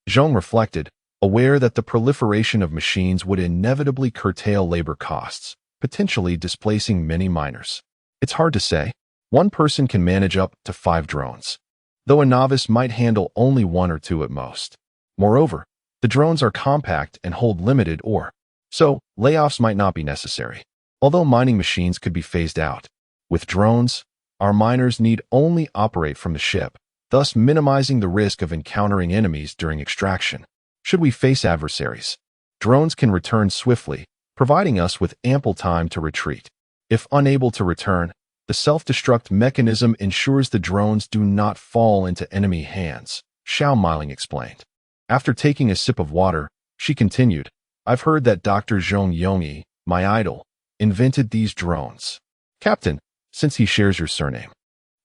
Zhong reflected, aware that the proliferation of machines would inevitably curtail labor costs, potentially displacing many miners. "It's hard to say. One person can manage up to 5 drones, though a novice might handle only 1 or 2 at most. Moreover, the drones are compact and hold limited ore, so layoffs might not be necessary. Although mining machines could be phased out, with drones, our miners need only operate from the ship, thus minimizing the risk of encountering enemies during extraction. Should we face adversaries, drones can return swiftly, providing us with ample time to retreat. If unable to return, the self-destruct mechanism ensures the drones do not fall into enemy hands," Zhong Yuling explained. After taking a sip of water, she continued, "I've heard that Dr. Zhong Yuling, my idol, invented these drones. Captain, since he shares your surname,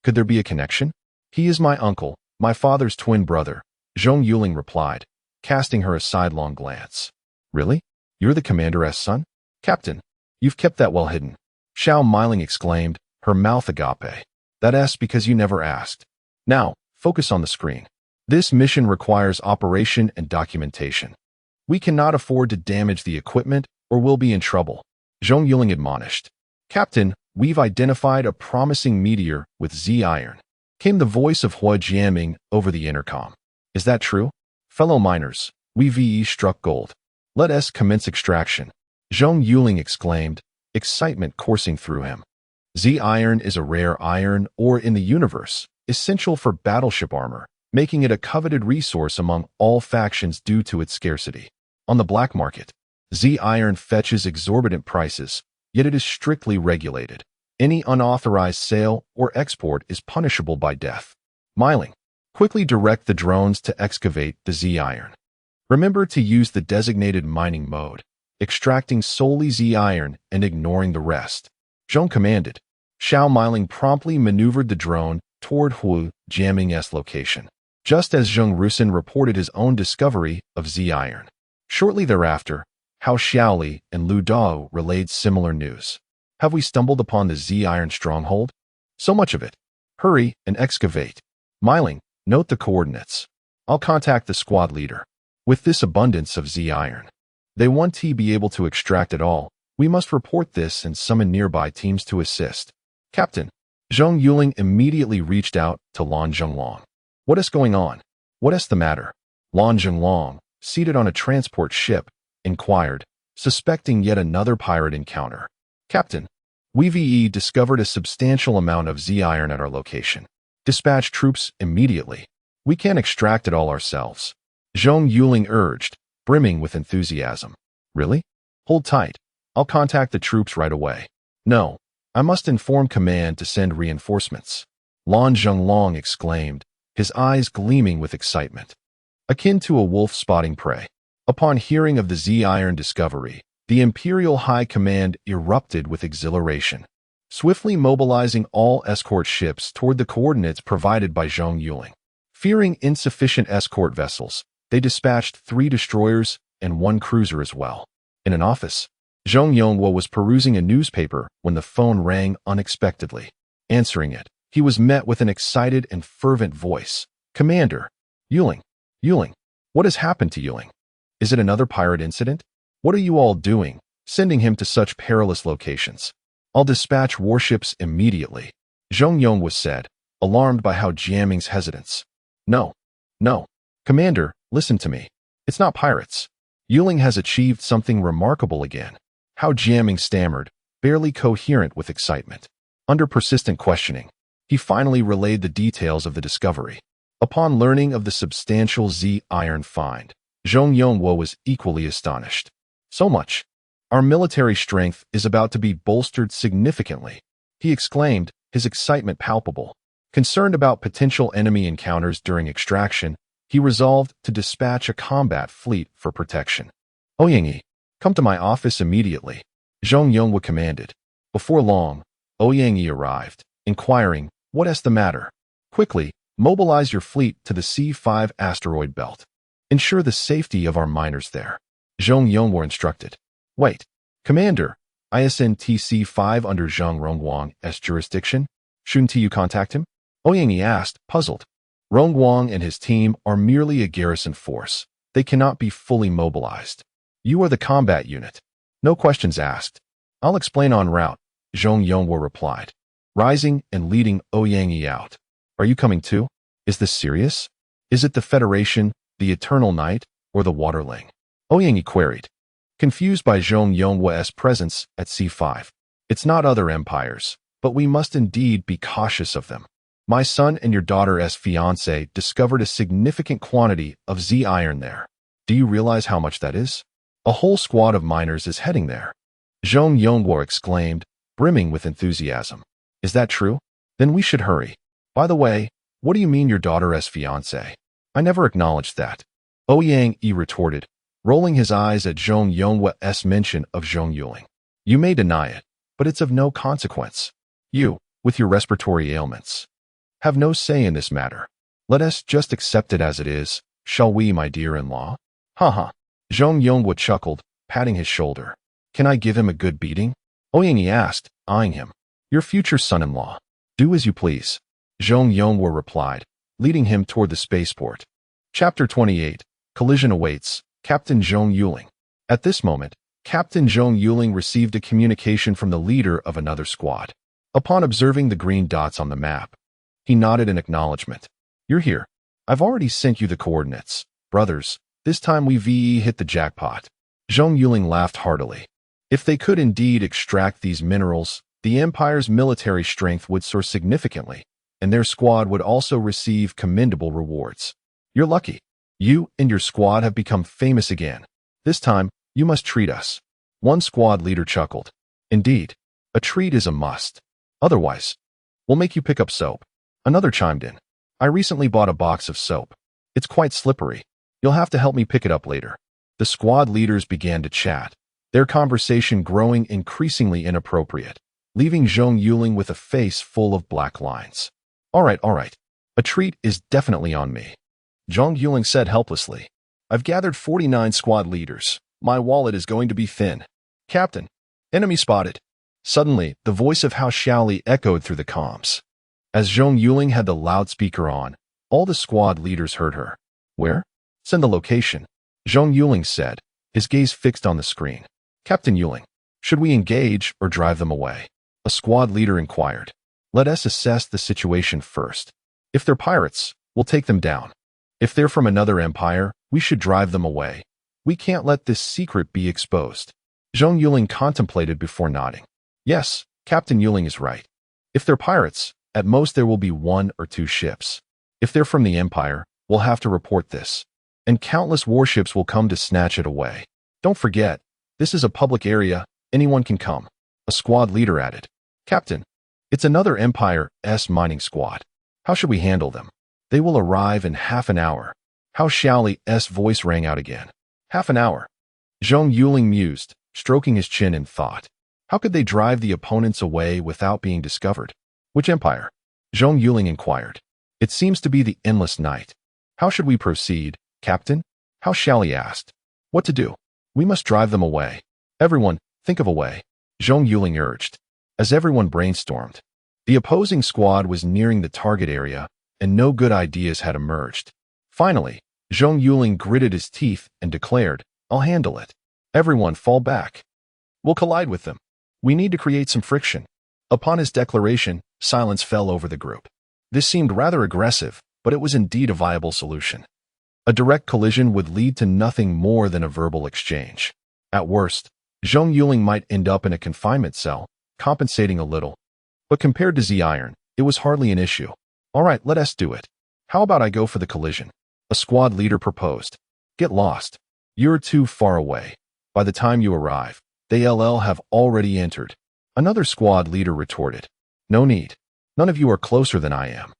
could there be a connection?" "He is my uncle, my father's twin brother," Zhong Yuling replied, casting her a sidelong glance. "Really? You're the commander's son? Captain, you've kept that well hidden," Zhong Yuling exclaimed, her mouth agape. "That's because you never asked. Now, focus on the screen. This mission requires operation and documentation. We cannot afford to damage the equipment or we'll be in trouble," Zhong Yuling admonished. "Captain, we've identified a promising meteor with Z-iron," came the voice of Hua Jianming over the intercom. "Is that true? Fellow miners, we've struck gold. Let us commence extraction," Zhong Yuling exclaimed, excitement coursing through him. Z-iron is a rare iron ore in the universe, essential for battleship armor, making it a coveted resource among all factions due to its scarcity. On the black market, Z-iron fetches exorbitant prices, yet it is strictly regulated. Any unauthorized sale or export is punishable by death. Mining. Quickly direct the drones to excavate the Z-iron. Remember to use the designated mining mode, extracting solely Z-iron and ignoring the rest," Zhong commanded. Zhong Yuling promptly maneuvered the drone toward Hua Jianming's location, just as Zheng Rusin reported his own discovery of Z-iron. Shortly thereafter, Hao Xiaoli and Lu Dao relayed similar news. "Have we stumbled upon the Z-iron stronghold? So much of it. Hurry and excavate. Yuling, note the coordinates. I'll contact the squad leader. With this abundance of Z-iron, they won't be able to extract it all. We must report this and summon nearby teams to assist." "Captain," Zhong Yuling immediately reached out to Lan Zhenglong. "What is going on? What is the matter?" Lan Zhenglong, seated on a transport ship, inquired, suspecting yet another pirate encounter. "Captain, we've discovered a substantial amount of Z-iron at our location. Dispatch troops immediately. We can't extract it all ourselves," Zhong Yuling urged, brimming with enthusiasm. "Really? Hold tight. I'll contact the troops right away." "No, I must inform command to send reinforcements," Lan Zhenglong exclaimed, his eyes gleaming with excitement, akin to a wolf spotting prey. Upon hearing of the Z-iron discovery, the Imperial High Command erupted with exhilaration, swiftly mobilizing all escort ships toward the coordinates provided by Zhong Yuling. Fearing insufficient escort vessels, they dispatched 3 destroyers and 1 cruiser as well. In an office, Zhong Yuling was perusing a newspaper when the phone rang unexpectedly. Answering it, he was met with an excited and fervent voice. Commander, Yuling, Yuling, what has happened to Yuling? Is it another pirate incident? What are you all doing, sending him to such perilous locations? I'll dispatch warships immediately. Zhong Yuling was said, alarmed by how Jiaming's hesitance. No, no. Commander, listen to me. It's not pirates. Yuling has achieved something remarkable again. How Jiaming stammered, barely coherent with excitement. Under persistent questioning, he finally relayed the details of the discovery. Upon learning of the substantial Z iron find, Zhong Yuling was equally astonished. So much. Our military strength is about to be bolstered significantly, he exclaimed, his excitement palpable. Concerned about potential enemy encounters during extraction, he resolved to dispatch a combat fleet for protection. Ouyang, come to my office immediately, Zhong Yuling commanded. Before long, Ouyang arrived, inquiring, what is the matter? Quickly, mobilize your fleet to the C5 asteroid belt. Ensure the safety of our miners there. Zhong Yuling instructed. Wait, Commander, isn't C5 under Zhang Rongguang's jurisdiction? Shouldn't you contact him? Ouyang asked, puzzled. Rongguang and his team are merely a garrison force. They cannot be fully mobilized. You are the combat unit. No questions asked. I'll explain en route, Zhong Yuling replied, rising and leading Ouyang out. Are you coming too? Is this serious? Is it the Federation, the Eternal Night, or the Waterling? Ouyang queried, confused by Zhong Yuling's presence at C5. It's not other empires, but we must indeed be cautious of them. My son and your daughter's fiancé discovered a significant quantity of Z iron there. Do you realize how much that is? A whole squad of miners is heading there. Zhong Yuling exclaimed, brimming with enthusiasm. Is that true? Then we should hurry. By the way, what do you mean your daughter's fiancé? I never acknowledged that. Ouyang retorted, rolling his eyes at Zhong Yuling's mention of Zhong Yuling. You may deny it, but it's of no consequence. You, with your respiratory ailments, have no say in this matter. Let us just accept it as it is, shall we, my dear-in-law? Ha. Zhong Yuling chuckled, patting his shoulder. Can I give him a good beating? Ouyang asked, eyeing him. Your future son-in-law. Do as you please. Zhong Yuling replied, leading him toward the spaceport. Chapter 28. Collision awaits. Captain Zhong Yuling. At this moment, Captain Zhong Yuling received a communication from the leader of another squad. Upon observing the green dots on the map, he nodded in acknowledgement. You're here. I've already sent you the coordinates. Brothers, this time we hit the jackpot. Zhong Yuling laughed heartily. If they could indeed extract these minerals, the Empire's military strength would soar significantly, and their squad would also receive commendable rewards. You're lucky. You and your squad have become famous again. This time, you must treat us. One squad leader chuckled. Indeed, a treat is a must. Otherwise, we'll make you pick up soap. Another chimed in. I recently bought a box of soap. It's quite slippery. You'll have to help me pick it up later. The squad leaders began to chat, their conversation growing increasingly inappropriate, leaving Zhong Yuling with a face full of black lines. All right. A treat is definitely on me. Zhong Yuling said helplessly. I've gathered 49 squad leaders. My wallet is going to be thin. Captain, enemy spotted. Suddenly, the voice of Hao Xiaoli echoed through the comms. As Zhong Yuling had the loudspeaker on, all the squad leaders heard her. Where? Send the location, Zhong Yuling said, his gaze fixed on the screen. Captain Yuling, should we engage or drive them away? A squad leader inquired. Let us assess the situation first. If they're pirates, we'll take them down. If they're from another empire, we should drive them away. We can't let this secret be exposed. Zhong Yuling contemplated before nodding. Yes, Captain Yuling is right. If they're pirates, at most there will be 1 or 2 ships. If they're from the Empire, we'll have to report this. And countless warships will come to snatch it away. Don't forget, this is a public area, anyone can come. A squad leader added. Captain, it's another Empire's mining squad. How should we handle them? They will arrive in half an hour. Hao Xiaoli's voice rang out again. Half an hour. Zhong Yuling mused, stroking his chin in thought. How could they drive the opponents away without being discovered? Which empire? Zhong Yuling inquired. It seems to be the Endless Night. How should we proceed, Captain? Hao Xiaoli asked. What to do? We must drive them away. Everyone, Think of a way, Zhong Yuling urged. As everyone brainstormed, the opposing squad was nearing the target area, and no good ideas had emerged. Finally, Zhong Yuling gritted his teeth and declared, "I'll handle it. Everyone fall back. We'll collide with them. We need to create some friction." Upon his declaration, silence fell over the group. This seemed rather aggressive, but it was indeed a viable solution. A direct collision would lead to nothing more than a verbal exchange. At worst, Zhong Yuling might end up in a confinement cell, compensating a little. But compared to Z-Iron, it was hardly an issue. "All right, let us do it. How about I go for the collision?" A squad leader proposed. "Get lost. You're too far away. By the time you arrive, they have already entered." Another squad leader retorted. "No need. None of you are closer than I am.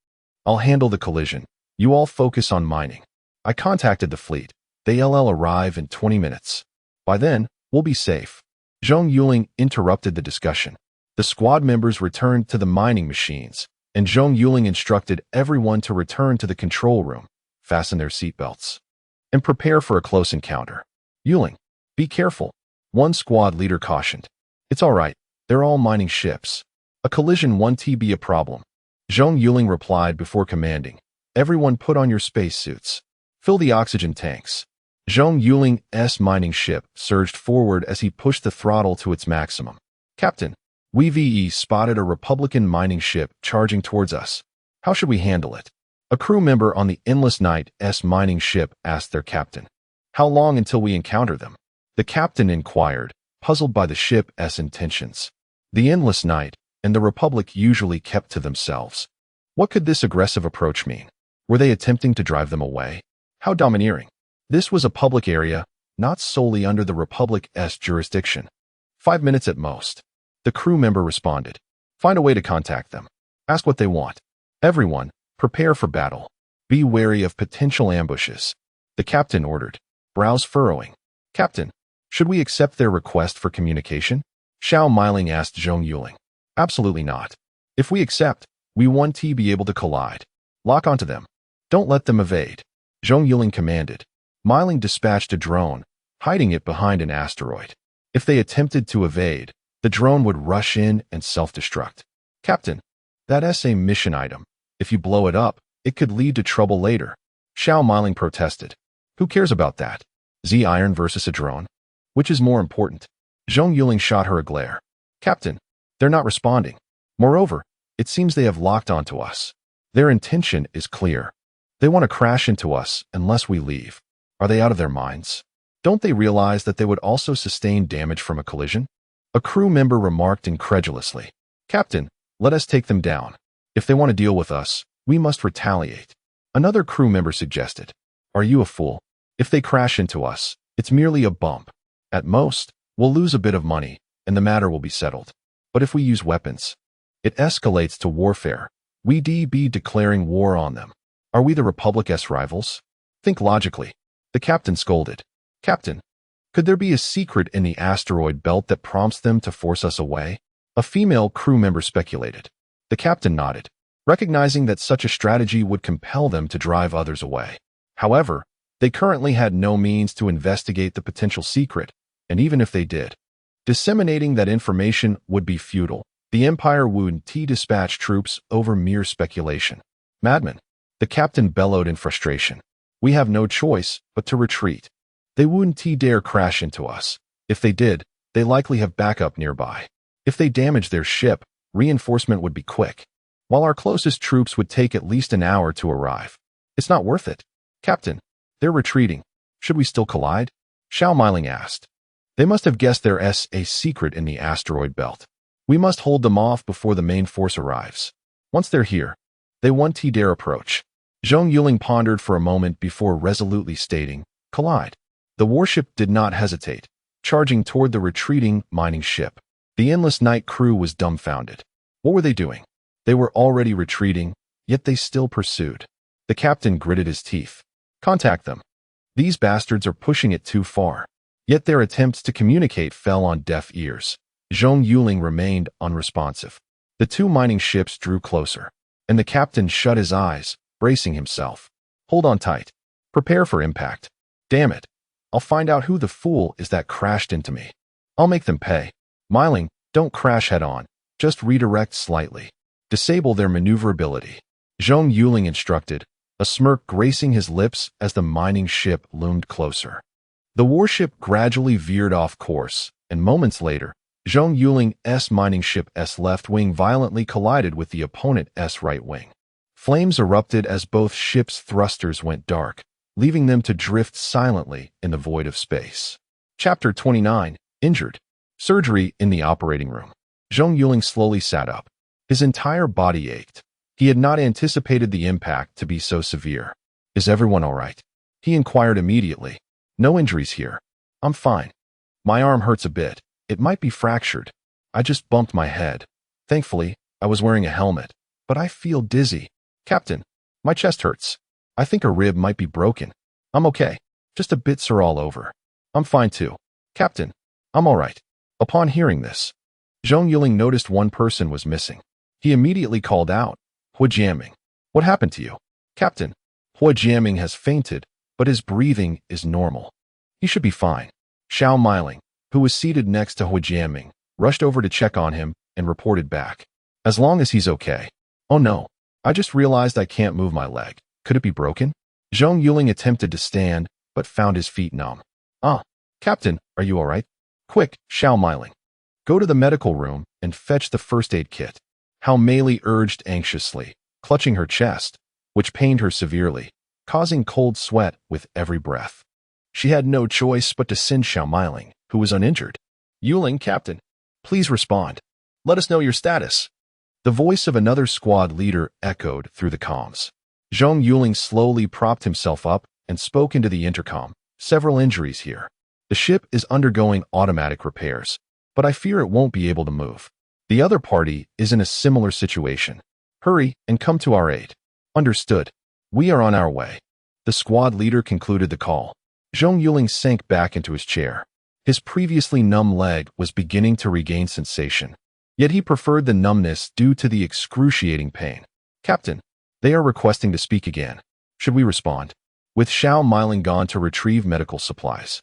I'll handle the collision. You all focus on mining. I contacted the fleet. They arrive in 20 minutes. By then, we'll be safe." Zhong Yuling interrupted the discussion. The squad members returned to the mining machines, and Zhong Yuling instructed everyone to return to the control room, fasten their seatbelts, and prepare for a close encounter. "Yuling, be careful," one squad leader cautioned. "It's all right. They're all mining ships. A collision won't be a problem." Zhong Yuling replied before commanding, "Everyone put on your spacesuits. Fill the oxygen tanks." Zhong Yuling's mining ship surged forward as he pushed the throttle to its maximum. "Captain, we've spotted a Republican mining ship charging towards us. How should we handle it?" A crew member on the Endless Night's mining ship asked their captain. "How long until we encounter them?" The captain inquired, puzzled by the ship's intentions. The Endless Night and the Republic usually kept to themselves. What could this aggressive approach mean? Were they attempting to drive them away? How domineering. This was a public area, not solely under the Republic's jurisdiction. 5 minutes at most. The crew member responded. "Find a way to contact them. Ask what they want. Everyone, prepare for battle. Be wary of potential ambushes." The captain ordered, brows furrowing. "Captain, should we accept their request for communication?" Xiao Miling asked Zhong Yuling. "Absolutely not. If we accept, we won't be able to collide. Lock onto them. Don't let them evade." Zhong Yuling commanded. Miling dispatched a drone, hiding it behind an asteroid. If they attempted to evade, the drone would rush in and self-destruct. "Captain, that's a mission item. If you blow it up, it could lead to trouble later." Xiao Miling protested. "Who cares about that? Z-Iron versus a drone? Which is more important?" Zhong Yuling shot her a glare. "Captain, they're not responding. Moreover, it seems they have locked onto us. Their intention is clear. They want to crash into us unless we leave. Are they out of their minds? Don't they realize that they would also sustain damage from a collision?" A crew member remarked incredulously. "Captain, let us take them down. If they want to deal with us, we must retaliate." Another crew member suggested. "Are you a fool? If they crash into us, it's merely a bump. At most, we'll lose a bit of money, and the matter will be settled. But if we use weapons, it escalates to warfare. We'd be declaring war on them. Are we the Republic's rivals? Think logically." The captain scolded. "Captain, could there be a secret in the asteroid belt that prompts them to force us away?" A female crew member speculated. The captain nodded, recognizing that such a strategy would compel them to drive others away. However, they currently had no means to investigate the potential secret, and even if they did, disseminating that information would be futile. The Empire wouldn't dispatch troops over mere speculation. "Madman," the captain bellowed in frustration. "We have no choice but to retreat. They wouldn't dare crash into us. If they did, they likely have backup nearby. If they damage their ship, reinforcement would be quick, while our closest troops would take at least an hour to arrive. It's not worth it." "Captain, they're retreating. Should we still collide?" Xiao Miling asked. "They must have guessed there's a secret in the asteroid belt. We must hold them off before the main force arrives. Once they're here, they won't dare approach." Zhong Yuling pondered for a moment before resolutely stating, "Collide." The warship did not hesitate, charging toward the retreating mining ship. The Endless Night crew was dumbfounded. What were they doing? They were already retreating, yet they still pursued. The captain gritted his teeth. "Contact them. These bastards are pushing it too far." Yet their attempts to communicate fell on deaf ears. Zhong Yuling remained unresponsive. The two mining ships drew closer, and the captain shut his eyes, bracing himself. "Hold on tight. Prepare for impact. Damn it. I'll find out who the fool is that crashed into me." I'll make them pay. Miling, don't crash head-on. Just redirect slightly. Disable their maneuverability. Zhong Yuling instructed, a smirk gracing his lips as the mining ship loomed closer. The warship gradually veered off course, and moments later, Zhong Yuling's mining ship's left wing violently collided with the opponent's right wing. Flames erupted as both ships' thrusters went dark, leaving them to drift silently in the void of space. Chapter 29, Injured. Surgery in the operating room. Zhong Yuling slowly sat up. His entire body ached. He had not anticipated the impact to be so severe. Is everyone all right? He inquired immediately. No injuries here. I'm fine. My arm hurts a bit. It might be fractured. I just bumped my head. Thankfully, I was wearing a helmet, but I feel dizzy. Captain, my chest hurts. I think a rib might be broken. I'm okay. Just a bit sore all over. I'm fine too. Captain, I'm all right. Upon hearing this, Zhong Yuling noticed one person was missing. He immediately called out, Hua Jiaming. What happened to you? Captain, Hua Jiaming has fainted, but his breathing is normal. He should be fine. Xiao Miling, who was seated next to Hua Jiaming, rushed over to check on him and reported back. As long as he's okay. Oh no, I just realized I can't move my leg. Could it be broken? Zhong Yuling attempted to stand, but found his feet numb. Captain, are you all right? Quick, Xiao Miling. Go to the medical room and fetch the first aid kit. Hao Meili urged anxiously, clutching her chest, which pained her severely, causing cold sweat with every breath. She had no choice but to send Xiao Miling, who was uninjured. Yuling, Captain, please respond. Let us know your status. The voice of another squad leader echoed through the comms. Zhong Yuling slowly propped himself up and spoke into the intercom. Several injuries here. The ship is undergoing automatic repairs, but I fear it won't be able to move. The other party is in a similar situation. Hurry and come to our aid. Understood. We are on our way. The squad leader concluded the call. Zhong Yuling sank back into his chair. His previously numb leg was beginning to regain sensation, yet he preferred the numbness due to the excruciating pain. Captain, they are requesting to speak again. Should we respond? With Xiao Miling gone to retrieve medical supplies,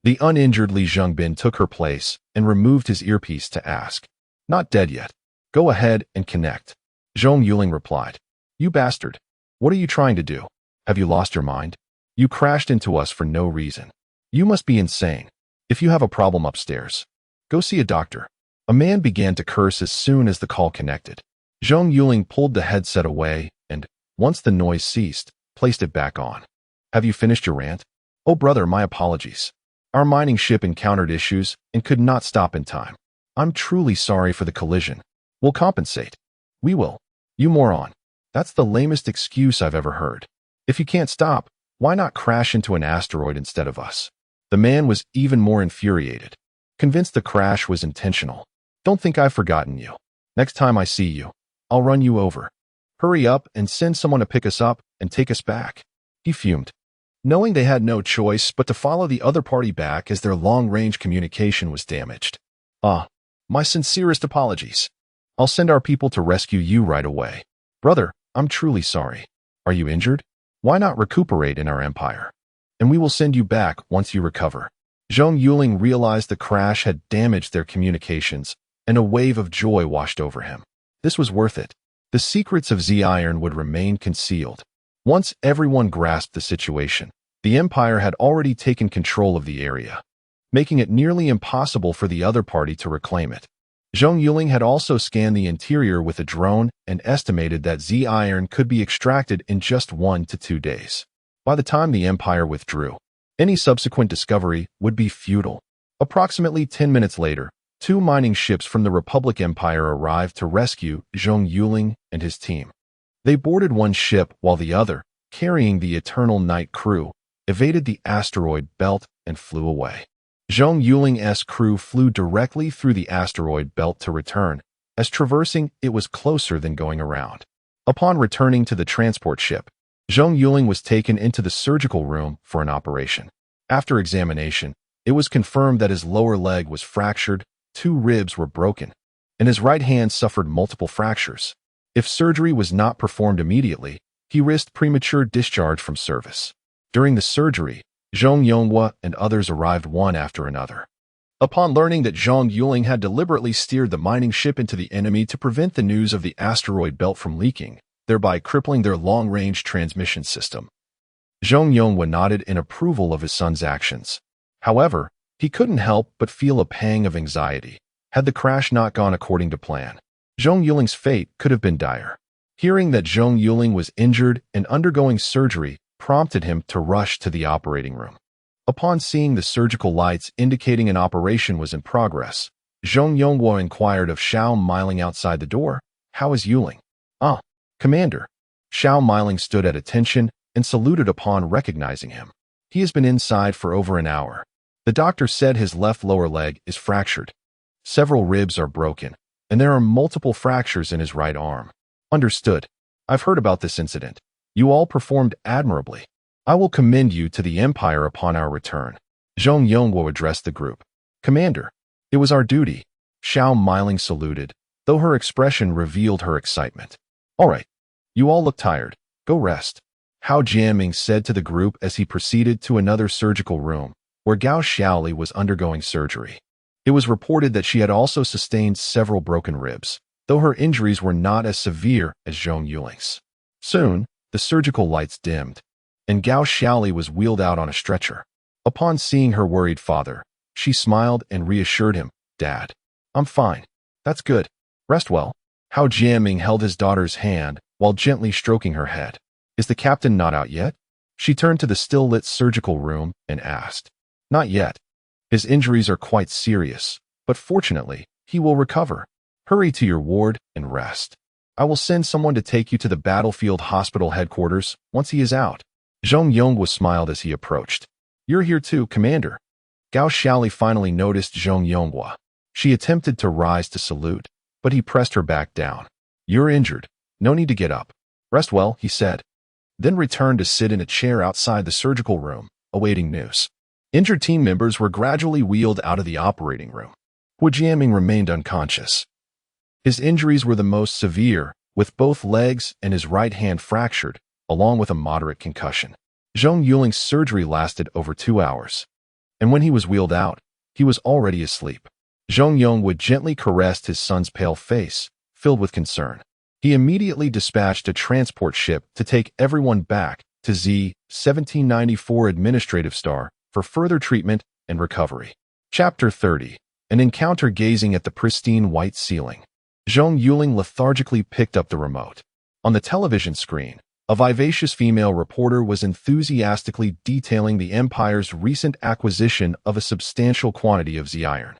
the uninjured Li Zhengbin took her place and removed his earpiece to ask. Not dead yet. Go ahead and connect. Zhong Yuling replied. You bastard. What are you trying to do? Have you lost your mind? You crashed into us for no reason. You must be insane. If you have a problem upstairs, go see a doctor. A man began to curse as soon as the call connected. Zhong Yuling pulled the headset away and, once the noise ceased, placed it back on. Have you finished your rant? Oh brother, my apologies. Our mining ship encountered issues and could not stop in time. I'm truly sorry for the collision. We'll compensate. We will. You moron. That's the lamest excuse I've ever heard. If you can't stop, why not crash into an asteroid instead of us? The man was even more infuriated, convinced the crash was intentional. Don't think I've forgotten you. Next time I see you, I'll run you over. Hurry up and send someone to pick us up and take us back. He fumed, knowing they had no choice but to follow the other party back as their long-range communication was damaged. My sincerest apologies. I'll send our people to rescue you right away. Brother, I'm truly sorry. Are you injured? Why not recuperate in our empire? And we will send you back once you recover. Zhong Yuling realized the crash had damaged their communications, and a wave of joy washed over him. This was worth it. The secrets of Z-Iron would remain concealed. Once everyone grasped the situation, the Empire had already taken control of the area, making it nearly impossible for the other party to reclaim it. Zhong Yuling had also scanned the interior with a drone and estimated that Z-Iron could be extracted in just 1 to 2 days. By the time the Empire withdrew, any subsequent discovery would be futile. Approximately 10 minutes later, 2 mining ships from the Republic Empire arrived to rescue Zhong Yuling and his team. They boarded one ship while the other, carrying the Eternal Night crew, evaded the asteroid belt and flew away. Zhong Yuling's crew flew directly through the asteroid belt to return, as traversing it was closer than going around. Upon returning to the transport ship, Zhong Yuling was taken into the surgical room for an operation. After examination, it was confirmed that his lower leg was fractured, 2 ribs were broken, and his right hand suffered multiple fractures. If surgery was not performed immediately, he risked premature discharge from service. During the surgery, Zhong Yonghua and others arrived one after another. Upon learning that Zhong Yuling had deliberately steered the mining ship into the enemy to prevent the news of the asteroid belt from leaking, thereby crippling their long-range transmission system, Zhong Yuling nodded in approval of his son's actions. However, he couldn't help but feel a pang of anxiety. Had the crash not gone according to plan, Zhong Yuling's fate could have been dire. Hearing that Zhong Yuling was injured and undergoing surgery prompted him to rush to the operating room. Upon seeing the surgical lights indicating an operation was in progress, Zhong Yuling inquired of Xiao Miling outside the door, "How is Yuling?" "Ah, Commander." Xiao Miling stood at attention and saluted upon recognizing him. "He has been inside for over an hour. The doctor said his left lower leg is fractured. Several ribs are broken, and there are multiple fractures in his right arm." "Understood. I've heard about this incident. You all performed admirably. I will commend you to the Empire upon our return." Zhong Yuling addressed the group. "Commander, it was our duty." Xiao Miling saluted, though her expression revealed her excitement. "All right. You all look tired. Go rest." Hao Jianming said to the group as he proceeded to another surgical room, where Gao Xiaoli was undergoing surgery. It was reported that she had also sustained several broken ribs, though her injuries were not as severe as Zhong Yuling's. Soon, the surgical lights dimmed, and Gao Xiaoli was wheeled out on a stretcher. Upon seeing her worried father, she smiled and reassured him, "Dad, I'm fine. That's good. Rest well." Hao Jianming held his daughter's hand while gently stroking her head. "Is the captain not out yet?" She turned to the still-lit surgical room and asked. "Not yet. His injuries are quite serious, but fortunately, he will recover. Hurry to your ward and rest. I will send someone to take you to the battlefield hospital headquarters once he is out." Zhong Yuling smiled as he approached. "You're here too, Commander." Gao Xiaoli finally noticed Zhong Yuling. She attempted to rise to salute, but he pressed her back down. "You're injured. No need to get up. Rest well," he said, then returned to sit in a chair outside the surgical room, awaiting news. Injured team members were gradually wheeled out of the operating room. Hu Jianming remained unconscious. His injuries were the most severe, with both legs and his right hand fractured, along with a moderate concussion. Zhong Yuling's surgery lasted over 2 hours, and when he was wheeled out, he was already asleep. Zhong Yuling gently caressed his son's pale face, filled with concern. He immediately dispatched a transport ship to take everyone back to Z-1794 Administrative Star for further treatment and recovery. Chapter 30. An encounter gazing at the pristine white ceiling. Zhong Yuling lethargically picked up the remote. On the television screen, a vivacious female reporter was enthusiastically detailing the Empire's recent acquisition of a substantial quantity of Z-iron.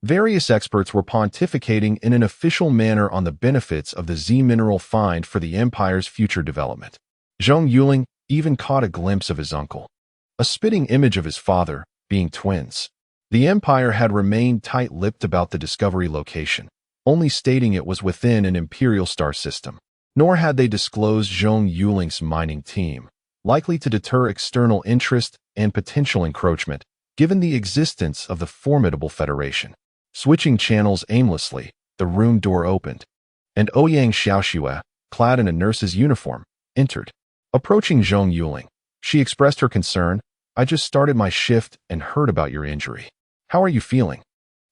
Various experts were pontificating in an official manner on the benefits of the Z-mineral find for the Empire's future development. Zhong Yuling even caught a glimpse of his uncle, a spitting image of his father, being twins. The Empire had remained tight-lipped about the discovery location, only stating it was within an Imperial star system. Nor had they disclosed Zhong Yuling's mining team, likely to deter external interest and potential encroachment, given the existence of the formidable Federation. Switching channels aimlessly, the room door opened, and Ouyang Xiaoxue, clad in a nurse's uniform, entered. Approaching Zhong Yuling, she expressed her concern. "I just started my shift and heard about your injury. How are you feeling?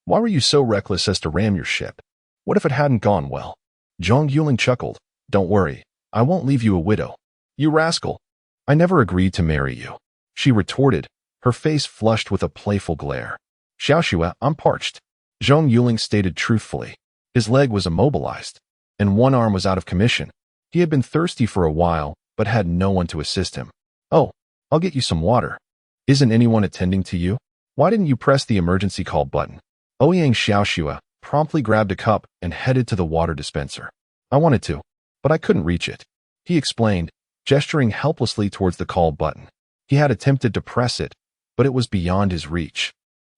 Why were you so reckless as to ram your ship? What if it hadn't gone well?" Zhong Yuling chuckled. "Don't worry, I won't leave you a widow." "You rascal! I never agreed to marry you," she retorted, her face flushed with a playful glare. "Xiaoxue, I'm parched." Zhong Yuling stated truthfully. His leg was immobilized, and one arm was out of commission. He had been thirsty for a while, but had no one to assist him. "Oh, I'll get you some water. Isn't anyone attending to you? Why didn't you press the emergency call button?" Ouyang Xiaoxue promptly grabbed a cup and headed to the water dispenser. "I wanted to, but I couldn't reach it," he explained, gesturing helplessly towards the call button. He had attempted to press it, but it was beyond his reach,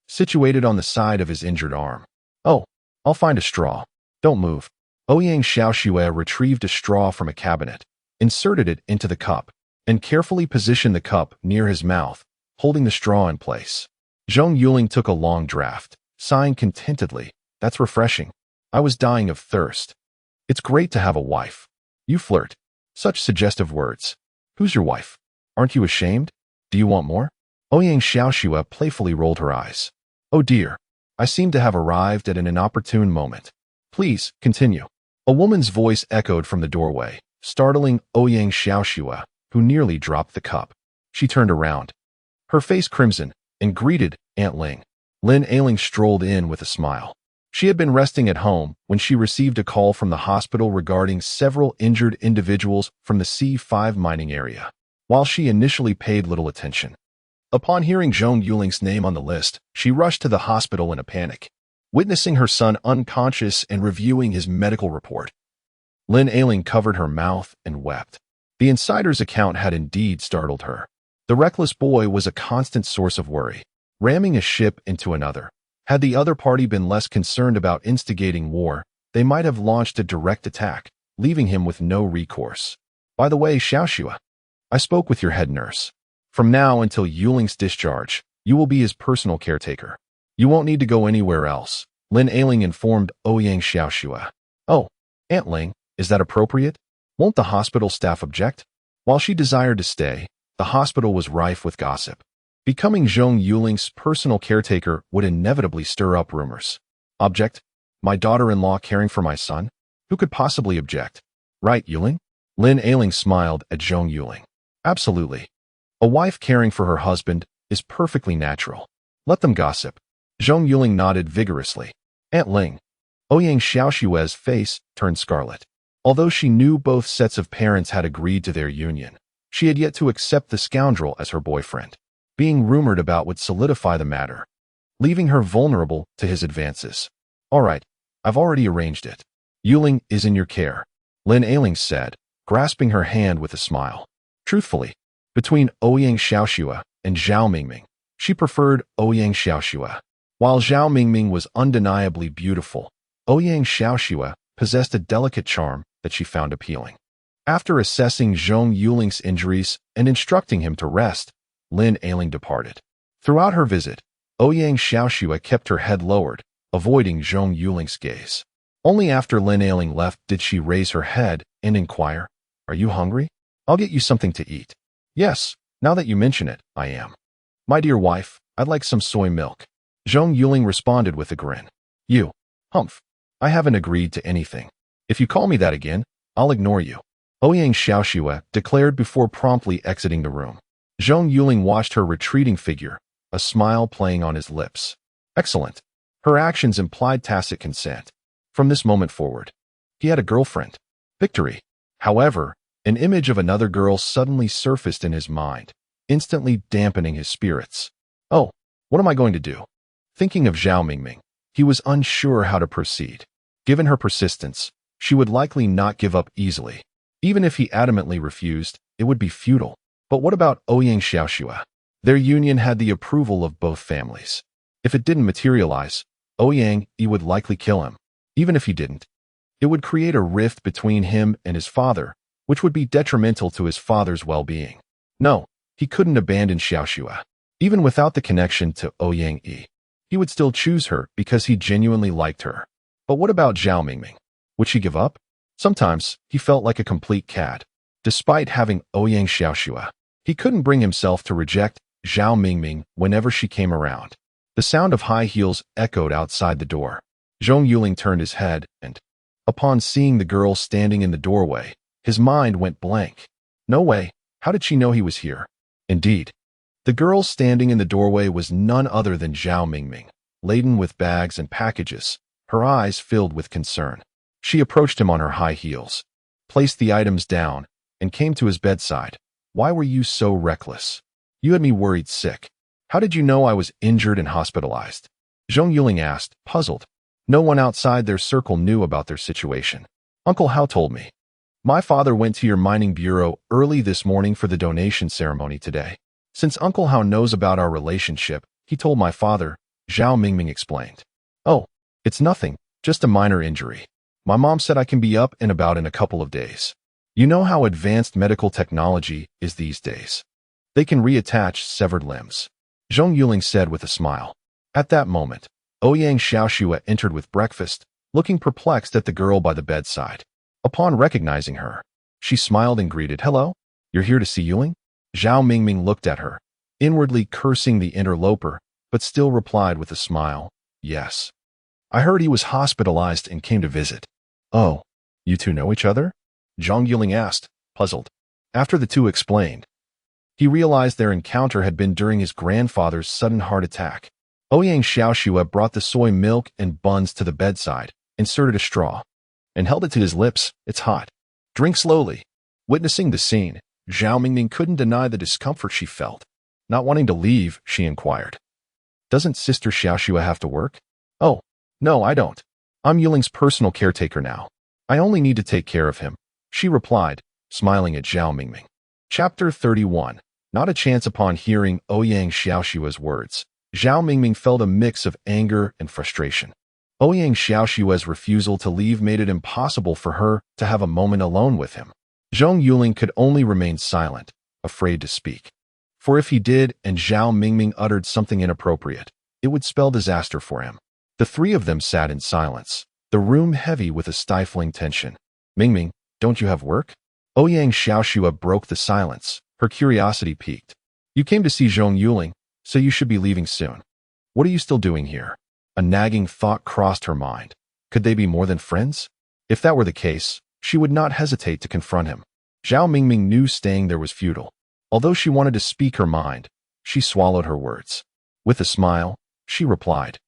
situated on the side of his injured arm. "Oh, I'll find a straw. Don't move." Ouyang Xiaoxue retrieved a straw from a cabinet, inserted it into the cup, and carefully positioned the cup near his mouth, holding the straw in place. Zhong Yuling took a long draught, sighing contentedly. "That's refreshing. I was dying of thirst." "It's great to have a wife. You flirt. Such suggestive words. Who's your wife? Aren't you ashamed? Do you want more?" Ouyang Xiaoxue playfully rolled her eyes. "Oh dear. I seem to have arrived at an inopportune moment. Please, continue. A woman's voice echoed from the doorway, startling Ouyang Xiaoxua, who nearly dropped the cup. She turned around, her face crimson, and greeted Aunt Ling. Lin Ailing strolled in with a smile. She had been resting at home when she received a call from the hospital regarding several injured individuals from the C5 mining area. While she initially paid little attention, upon hearing Zhong Yuling's name on the list, she rushed to the hospital in a panic. Witnessing her son unconscious and reviewing his medical report, Lin Ailing covered her mouth and wept. The insider's account had indeed startled her. The reckless boy was a constant source of worry, ramming a ship into another. Had the other party been less concerned about instigating war, they might have launched a direct attack, leaving him with no recourse. By the way, Xiaoxua, I spoke with your head nurse. From now until Yuling's discharge, you will be his personal caretaker. You won't need to go anywhere else, Lin Ailing informed Ouyang Xiaoxua. Oh, Aunt Ling, is that appropriate? Won't the hospital staff object? While she desired to stay, the hospital was rife with gossip. Becoming Zhong Yuling's personal caretaker would inevitably stir up rumors. Object? My daughter-in-law caring for my son? Who could possibly object? Right, Yuling? Lin Ailing smiled at Zhong Yuling. Absolutely. A wife caring for her husband is perfectly natural. Let them gossip. Zhong Yuling nodded vigorously. Aunt Ling. Ouyang Xiaoxua's face turned scarlet. Although she knew both sets of parents had agreed to their union, she had yet to accept the scoundrel as her boyfriend. Being rumored about would solidify the matter, leaving her vulnerable to his advances. All right, I've already arranged it. Yuling is in your care, Lin Ailing said, grasping her hand with a smile. Truthfully, between Ouyang Xiaoxua and Zhao Mingming, she preferred Ouyang Xiaoxua. While Zhao Mingming was undeniably beautiful, Ouyang Xiaoxua possessed a delicate charm that she found appealing. After assessing Zhong Yuling's injuries and instructing him to rest, Lin Ailing departed. Throughout her visit, Ouyang Xiaoxua kept her head lowered, avoiding Zhong Yuling's gaze. Only after Lin Ailing left did she raise her head and inquire, Are you hungry? I'll get you something to eat. Yes, now that you mention it, I am. My dear wife, I'd like some soy milk. Zhong Yuling responded with a grin. You, humph. I haven't agreed to anything. If you call me that again, I'll ignore you. Ouyang Xiaoxua declared before promptly exiting the room. Zhong Yuling watched her retreating figure, a smile playing on his lips. Excellent. Her actions implied tacit consent. From this moment forward, he had a girlfriend. Victory. However, an image of another girl suddenly surfaced in his mind, instantly dampening his spirits. Oh, what am I going to do? Thinking of Zhao Mingming, he was unsure how to proceed. Given her persistence, she would likely not give up easily. Even if he adamantly refused, it would be futile. But what about Ouyang Xiaoxua? Their union had the approval of both families. If it didn't materialize, Ouyang would likely kill him. Even if he didn't, it would create a rift between him and his father, which would be detrimental to his father's well-being. No, he couldn't abandon Xiaoxua. Even without the connection to Ouyang he would still choose her because he genuinely liked her. But what about Zhao Mingming? Would she give up? Sometimes, he felt like a complete cad. Despite having Ouyang Xiaoxua, he couldn't bring himself to reject Zhao Mingming whenever she came around. The sound of high heels echoed outside the door. Zhong Yuling turned his head and, upon seeing the girl standing in the doorway, his mind went blank. No way, how did she know he was here? Indeed, the girl standing in the doorway was none other than Zhao Mingming, laden with bags and packages, her eyes filled with concern. She approached him on her high heels, placed the items down, and came to his bedside. Why were you so reckless? You had me worried sick. How did you know I was injured and hospitalized? Zhong Yuling asked, puzzled. No one outside their circle knew about their situation. Uncle Hao told me. My father went to your mining bureau early this morning for the donation ceremony today. Since Uncle Hao knows about our relationship, he told my father, Zhao Mingming explained. Oh, it's nothing, just a minor injury. My mom said I can be up and about in a couple of days. You know how advanced medical technology is these days. They can reattach severed limbs. Zhong Yuling said with a smile. At that moment, Ouyang Xiaoxua entered with breakfast, looking perplexed at the girl by the bedside. Upon recognizing her, she smiled and greeted, Hello, you're here to see Yuling? Zhao Mingming looked at her, inwardly cursing the interloper, but still replied with a smile, Yes. I heard he was hospitalized and came to visit. Oh, you two know each other? Zhong Yuling asked, puzzled. After the two explained, he realized their encounter had been during his grandfather's sudden heart attack. Ouyang Xiaoxue brought the soy milk and buns to the bedside, inserted a straw, and held it to his lips. It's hot. Drink slowly. Witnessing the scene, Zhao Mingming couldn't deny the discomfort she felt. Not wanting to leave, she inquired, "Doesn't Sister Xiaoxue have to work?" "Oh, no, I don't. I'm Yuling's personal caretaker now. I only need to take care of him," she replied, smiling at Zhao Mingming. Chapter 31. Not a chance. Upon hearing Ouyang Xiaoxue's words, Zhao Mingming felt a mix of anger and frustration. Ouyang Xiaoxue's refusal to leave made it impossible for her to have a moment alone with him. Zhong Yuling could only remain silent, afraid to speak. For if he did and Zhao Mingming uttered something inappropriate, it would spell disaster for him. The three of them sat in silence, the room heavy with a stifling tension. "Mingming, don't you have work?" Ouyang Xiaoxue broke the silence, her curiosity piqued. "You came to see Zhong Yuling, so you should be leaving soon. What are you still doing here?" A nagging thought crossed her mind. Could they be more than friends? If that were the case, she would not hesitate to confront him. Zhao Mingming knew staying there was futile. Although she wanted to speak her mind, she swallowed her words. With a smile, she replied,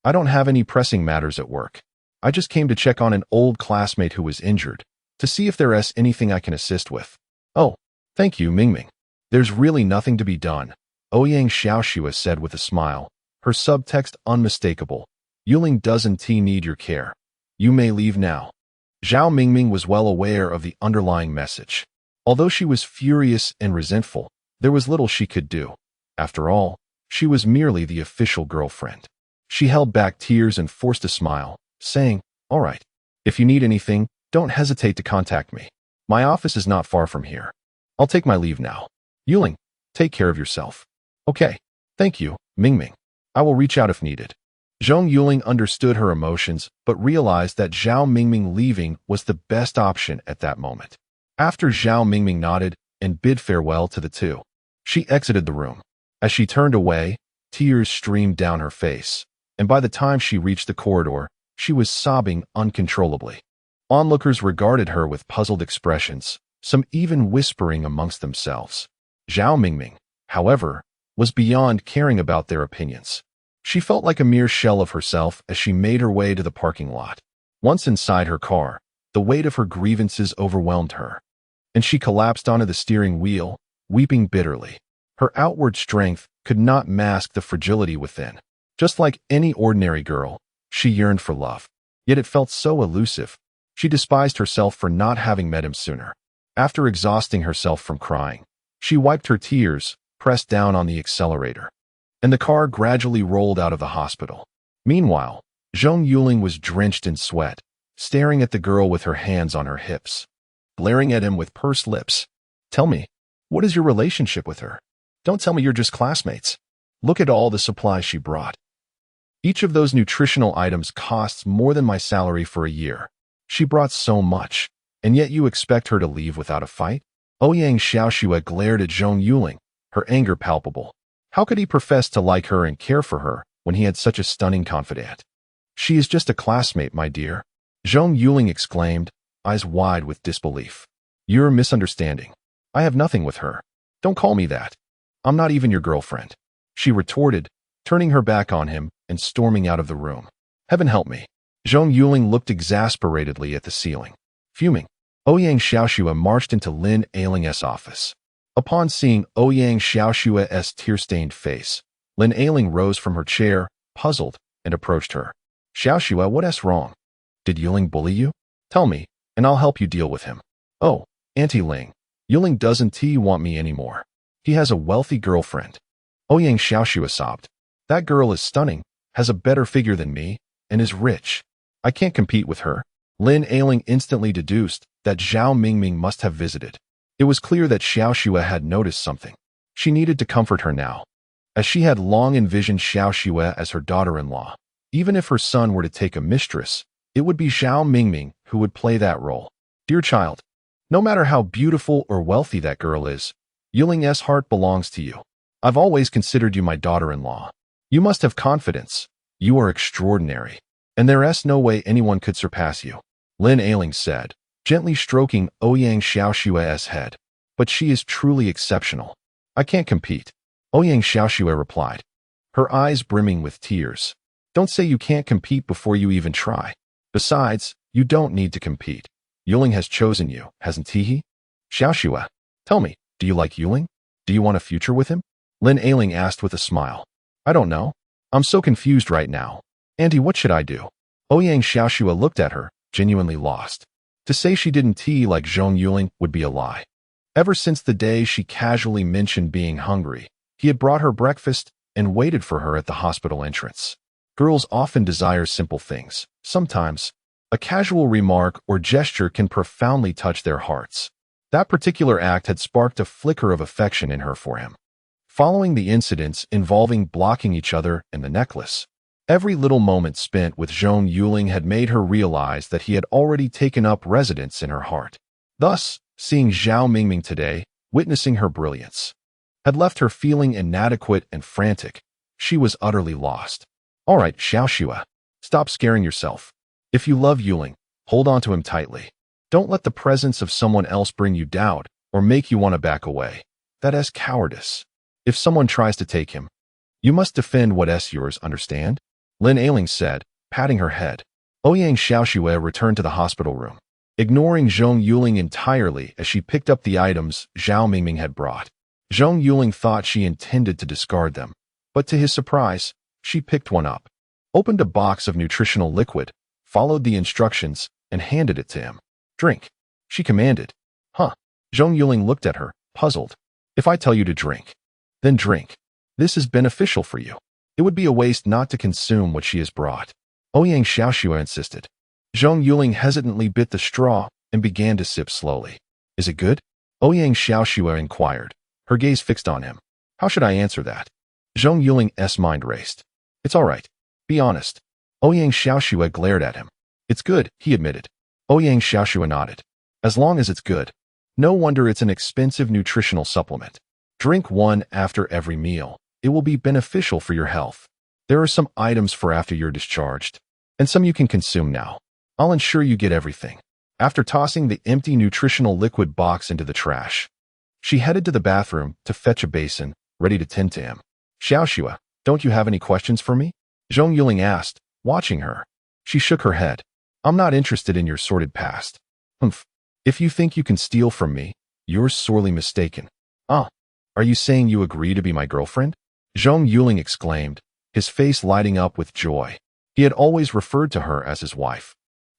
"I don't have any pressing matters at work. I just came to check on an old classmate who was injured, to see if there is anything I can assist with." "Oh, thank you, Mingming. There's really nothing to be done," Ouyang Xiaoxue said with a smile, her subtext unmistakable. "Yuling doesn't need your care. You may leave now." Zhao Mingming was well aware of the underlying message. Although she was furious and resentful, there was little she could do. After all, she was merely the official girlfriend. She held back tears and forced a smile, saying, "All right. If you need anything, don't hesitate to contact me. My office is not far from here. I'll take my leave now. Yuling, take care of yourself." "Okay. Thank you, Mingming. I will reach out if needed." Zhong Yuling understood her emotions, but realized that Zhao Mingming leaving was the best option at that moment. After Zhao Mingming nodded and bid farewell to the two, she exited the room. As she turned away, tears streamed down her face, and by the time she reached the corridor, she was sobbing uncontrollably. Onlookers regarded her with puzzled expressions, some even whispering amongst themselves. Zhao Mingming, however, was beyond caring about their opinions. She felt like a mere shell of herself as she made her way to the parking lot. Once inside her car, the weight of her grievances overwhelmed her, and she collapsed onto the steering wheel, weeping bitterly. Her outward strength could not mask the fragility within. Just like any ordinary girl, she yearned for love. Yet it felt so elusive. She despised herself for not having met him sooner. After exhausting herself from crying, she wiped her tears, pressed down on the accelerator, and the car gradually rolled out of the hospital. Meanwhile, Zhong Yuling was drenched in sweat, staring at the girl with her hands on her hips, glaring at him with pursed lips. "Tell me, what is your relationship with her? Don't tell me you're just classmates. Look at all the supplies she brought. Each of those nutritional items costs more than my salary for a year. She brought so much, and yet you expect her to leave without a fight?" Ouyang Xiaoxue glared at Zhong Yuling, her anger palpable. How could he profess to like her and care for her when he had such a stunning confidant? "She is just a classmate, my dear," Zhong Yuling exclaimed, eyes wide with disbelief. "You're misunderstanding. I have nothing with her. Don't call me that. I'm not even your girlfriend," she retorted, turning her back on him and storming out of the room. "Heaven help me." Zhong Yuling looked exasperately at the ceiling. Fuming, Ouyang Xiaoxue marched into Lin Ailing's office. Upon seeing Ouyang Xiaoxue's tear-stained face, Lin Ailing rose from her chair, puzzled, and approached her. "Xiaoxue, what's wrong? Did Yuling bully you? Tell me, and I'll help you deal with him." "Oh, Auntie Ling, Yuling doesn't want me anymore. He has a wealthy girlfriend." Ouyang Xiaoxue sobbed. "That girl is stunning, has a better figure than me, and is rich. I can't compete with her." Lin Ailing instantly deduced that Zhao Mingming must have visited. It was clear that Xiaoxue had noticed something. She needed to comfort her now, as she had long envisioned Xiaoxue as her daughter-in-law. Even if her son were to take a mistress, it would be Zhao Mingming who would play that role. "Dear child, no matter how beautiful or wealthy that girl is, Yuling's heart belongs to you. I've always considered you my daughter-in-law. You must have confidence, You are extraordinary, and there's no way anyone could surpass you, Lin Ailing said, gently stroking Ouyang Xiaoshua's head. But she is truly exceptional. I can't compete, Ouyang Xiaoshua replied, her eyes brimming with tears. Don't say you can't compete before you even try. Besides, you don't need to compete. Yuling has chosen you, hasn't he? Xiaoshua, tell me, do you like Yuling? Do you want a future with him? Lin Ailing asked with a smile. I don't know. I'm so confused right now. Auntie, what should I do? Ouyang Xiaoshua looked at her, genuinely lost. To say she didn't like Zhong Yuling would be a lie. Ever since the day she casually mentioned being hungry, he had brought her breakfast and waited for her at the hospital entrance. Girls often desire simple things. Sometimes, a casual remark or gesture can profoundly touch their hearts. That particular act had sparked a flicker of affection in her for him. Following the incidents involving blocking each other and the necklace, every little moment spent with Zhong Yuling had made her realize that he had already taken up residence in her heart. Thus, seeing Zhao Mingming today, witnessing her brilliance, had left her feeling inadequate and frantic. She was utterly lost. All right, Xiaoshua, stop scaring yourself. If you love Yuling, hold on to him tightly. Don't let the presence of someone else bring you doubt or make you want to back away. That is cowardice. If someone tries to take him, you must defend what's yours, understand? Lin Ailing said, patting her head. Ouyang Xiaoshua returned to the hospital room, ignoring Zhong Yuling entirely as she picked up the items Zhao Mingming had brought. Zhong Yuling thought she intended to discard them, but to his surprise, she picked one up, opened a box of nutritional liquid, followed the instructions, and handed it to him. Drink, she commanded. Huh? Zhong Yuling looked at her, puzzled. If I tell you to drink, then drink. This is beneficial for you. It would be a waste not to consume what she has brought, Ouyang Xiaoshua insisted. Zhong Yuling hesitantly bit the straw and began to sip slowly. Is it good? Ouyang Xiaoshua inquired, her gaze fixed on him. How should I answer that? Zhong Yuling's mind raced. It's all right. Be honest. Ouyang Xiaoshua glared at him. It's good, he admitted. Ouyang Xiaoshua nodded. As long as it's good. No wonder it's an expensive nutritional supplement. Drink one after every meal. It will be beneficial for your health. There are some items for after you're discharged, and some you can consume now. I'll ensure you get everything. After tossing the empty nutritional liquid box into the trash, she headed to the bathroom to fetch a basin, ready to tend to him. Xiaoshua, don't you have any questions for me? Zhong Yuling asked, watching her. She shook her head. I'm not interested in your sordid past. Humph. If you think you can steal from me, you're sorely mistaken. Ah, are you saying you agree to be my girlfriend? Zhong Yuling exclaimed, his face lighting up with joy. He had always referred to her as his wife.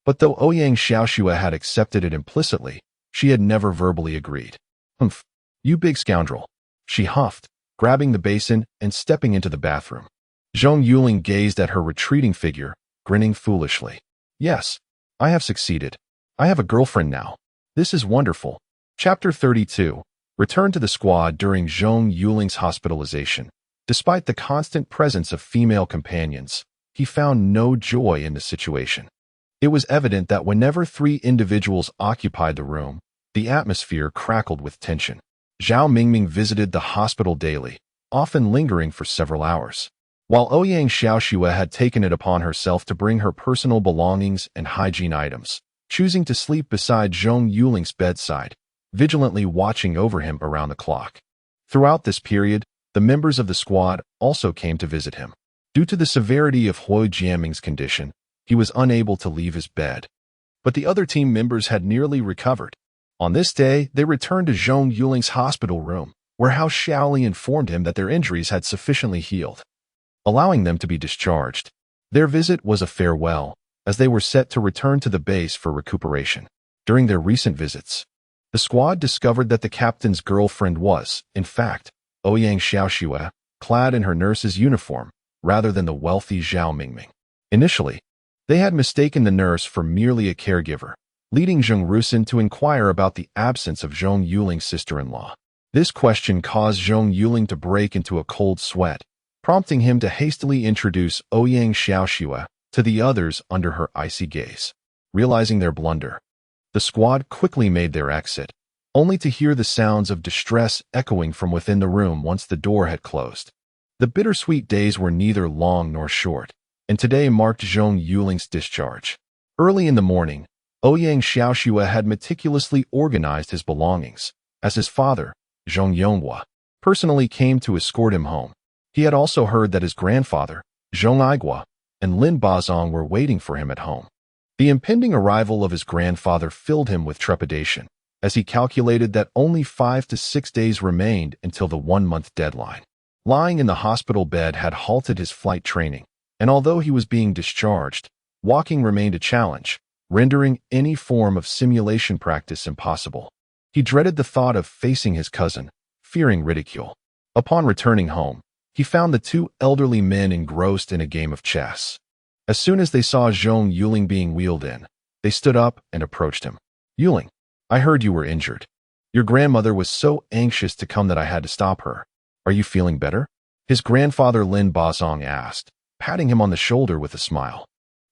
But though Ouyang Xiaoshua had accepted it implicitly, she had never verbally agreed. Humph, you big scoundrel, she huffed, grabbing the basin and stepping into the bathroom. Zhong Yuling gazed at her retreating figure, grinning foolishly. Yes, I have succeeded. I have a girlfriend now. This is wonderful. Chapter 32. Return to the squad during Zhong Yuling's hospitalization. Despite the constant presence of female companions, he found no joy in the situation. It was evident that whenever three individuals occupied the room, the atmosphere crackled with tension. Zhao Mingming visited the hospital daily, often lingering for several hours, while Ouyang Xiaoshua had taken it upon herself to bring her personal belongings and hygiene items, choosing to sleep beside Zhong Yuling's bedside, vigilantly watching over him around the clock. Throughout this period, the members of the squad also came to visit him. Due to the severity of Hui Jianming's condition, he was unable to leave his bed. But the other team members had nearly recovered. On this day, they returned to Zhong Yuling's hospital room, where Hao Xiaoli informed him that their injuries had sufficiently healed, allowing them to be discharged. Their visit was a farewell, as they were set to return to the base for recuperation. During their recent visits, the squad discovered that the captain's girlfriend was, in fact, Ouyang Xiaoshua, clad in her nurse's uniform, rather than the wealthy Zhao Mingming. Initially, they had mistaken the nurse for merely a caregiver, leading Zheng Rusin to inquire about the absence of Zhong Yuling's sister-in-law. This question caused Zhong Yuling to break into a cold sweat, prompting him to hastily introduce Ouyang Xiaoshua to the others under her icy gaze. Realizing their blunder, the squad quickly made their exit, only to hear the sounds of distress echoing from within the room once the door had closed. The bittersweet days were neither long nor short. and today marked Zhong Yuling's discharge. Early in the morning, Ouyang Xiaoxue had meticulously organized his belongings, as his father, Zhong Yonghua, personally came to escort him home. He had also heard that his grandfather, Zhong Aigua, and Lin Bazong were waiting for him at home. The impending arrival of his grandfather filled him with trepidation, as he calculated that only 5 to 6 days remained until the 1-month deadline. Lying in the hospital bed had halted his flight training, and although he was being discharged, walking remained a challenge, rendering any form of simulation practice impossible. He dreaded the thought of facing his cousin, fearing ridicule. Upon returning home, he found the two elderly men engrossed in a game of chess. As soon as they saw Zhong Yuling being wheeled in, they stood up and approached him. "Yuling, I heard you were injured. Your grandmother was so anxious to come that I had to stop her. Are you feeling better?" His grandfather Lin Bazong asked, patting him on the shoulder with a smile.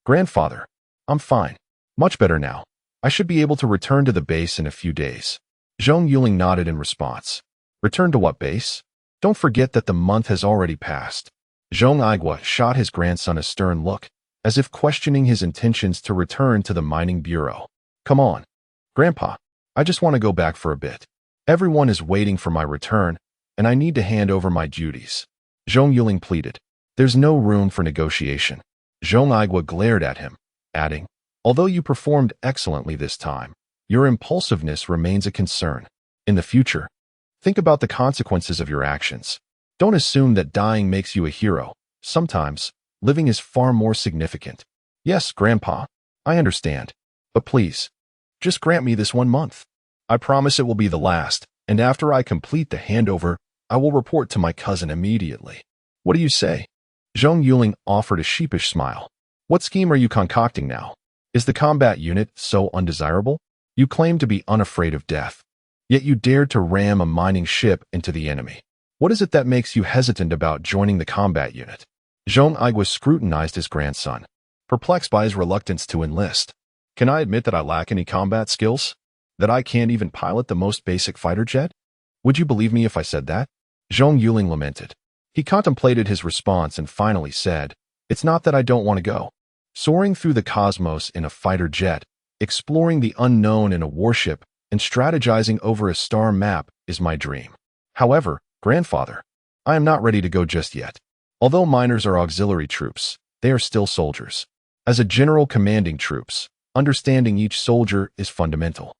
"Grandfather, I'm fine. Much better now. I should be able to return to the base in a few days." Zhong Yuling nodded in response. "Return to what base? Don't forget that the month has already passed." Zhong Aigua shot his grandson a stern look, as if questioning his intentions to return to the mining bureau. "Come on, Grandpa. I just want to go back for a bit. Everyone is waiting for my return, and I need to hand over my duties." Zhong Yuling pleaded. "There's no room for negotiation." Zhong Aigua glared at him, adding, "Although you performed excellently this time, your impulsiveness remains a concern. In the future, think about the consequences of your actions. Don't assume that dying makes you a hero. Sometimes, living is far more significant." "Yes, Grandpa, I understand. But please, just grant me this 1 month. I promise it will be the last, and after I complete the handover, I will report to my cousin immediately." "What do you say?" Zhong Yuling offered a sheepish smile. "What scheme are you concocting now? Is the combat unit so undesirable? You claim to be unafraid of death, yet you dared to ram a mining ship into the enemy. What is it that makes you hesitant about joining the combat unit?" Zhong Aigua scrutinized his grandson, perplexed by his reluctance to enlist. "Can I admit that I lack any combat skills? That I can't even pilot the most basic fighter jet? Would you believe me if I said that?" Zhong Yuling lamented. He contemplated his response and finally said, "It's not that I don't want to go. Soaring through the cosmos in a fighter jet, exploring the unknown in a warship, and strategizing over a star map is my dream. However, Grandfather, I am not ready to go just yet. Although miners are auxiliary troops, they are still soldiers. As a general commanding troops, understanding each soldier is fundamental.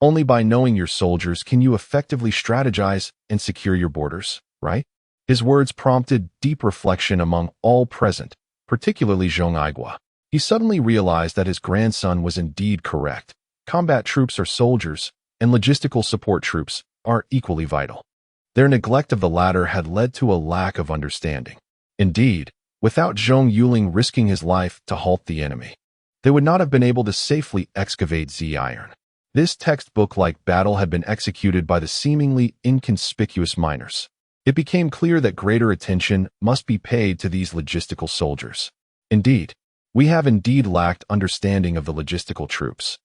Only by knowing your soldiers can you effectively strategize and secure your borders, right?" His words prompted deep reflection among all present, particularly Zhong Aigua. He suddenly realized that his grandson was indeed correct. Combat troops are soldiers, and logistical support troops are equally vital. Their neglect of the latter had led to a lack of understanding. Indeed, without Zhong Yuling risking his life to halt the enemy, they would not have been able to safely excavate Z-iron. This textbook-like battle had been executed by the seemingly inconspicuous miners. It became clear that greater attention must be paid to these logistical soldiers. Indeed, we have indeed lacked understanding of the logistical troops.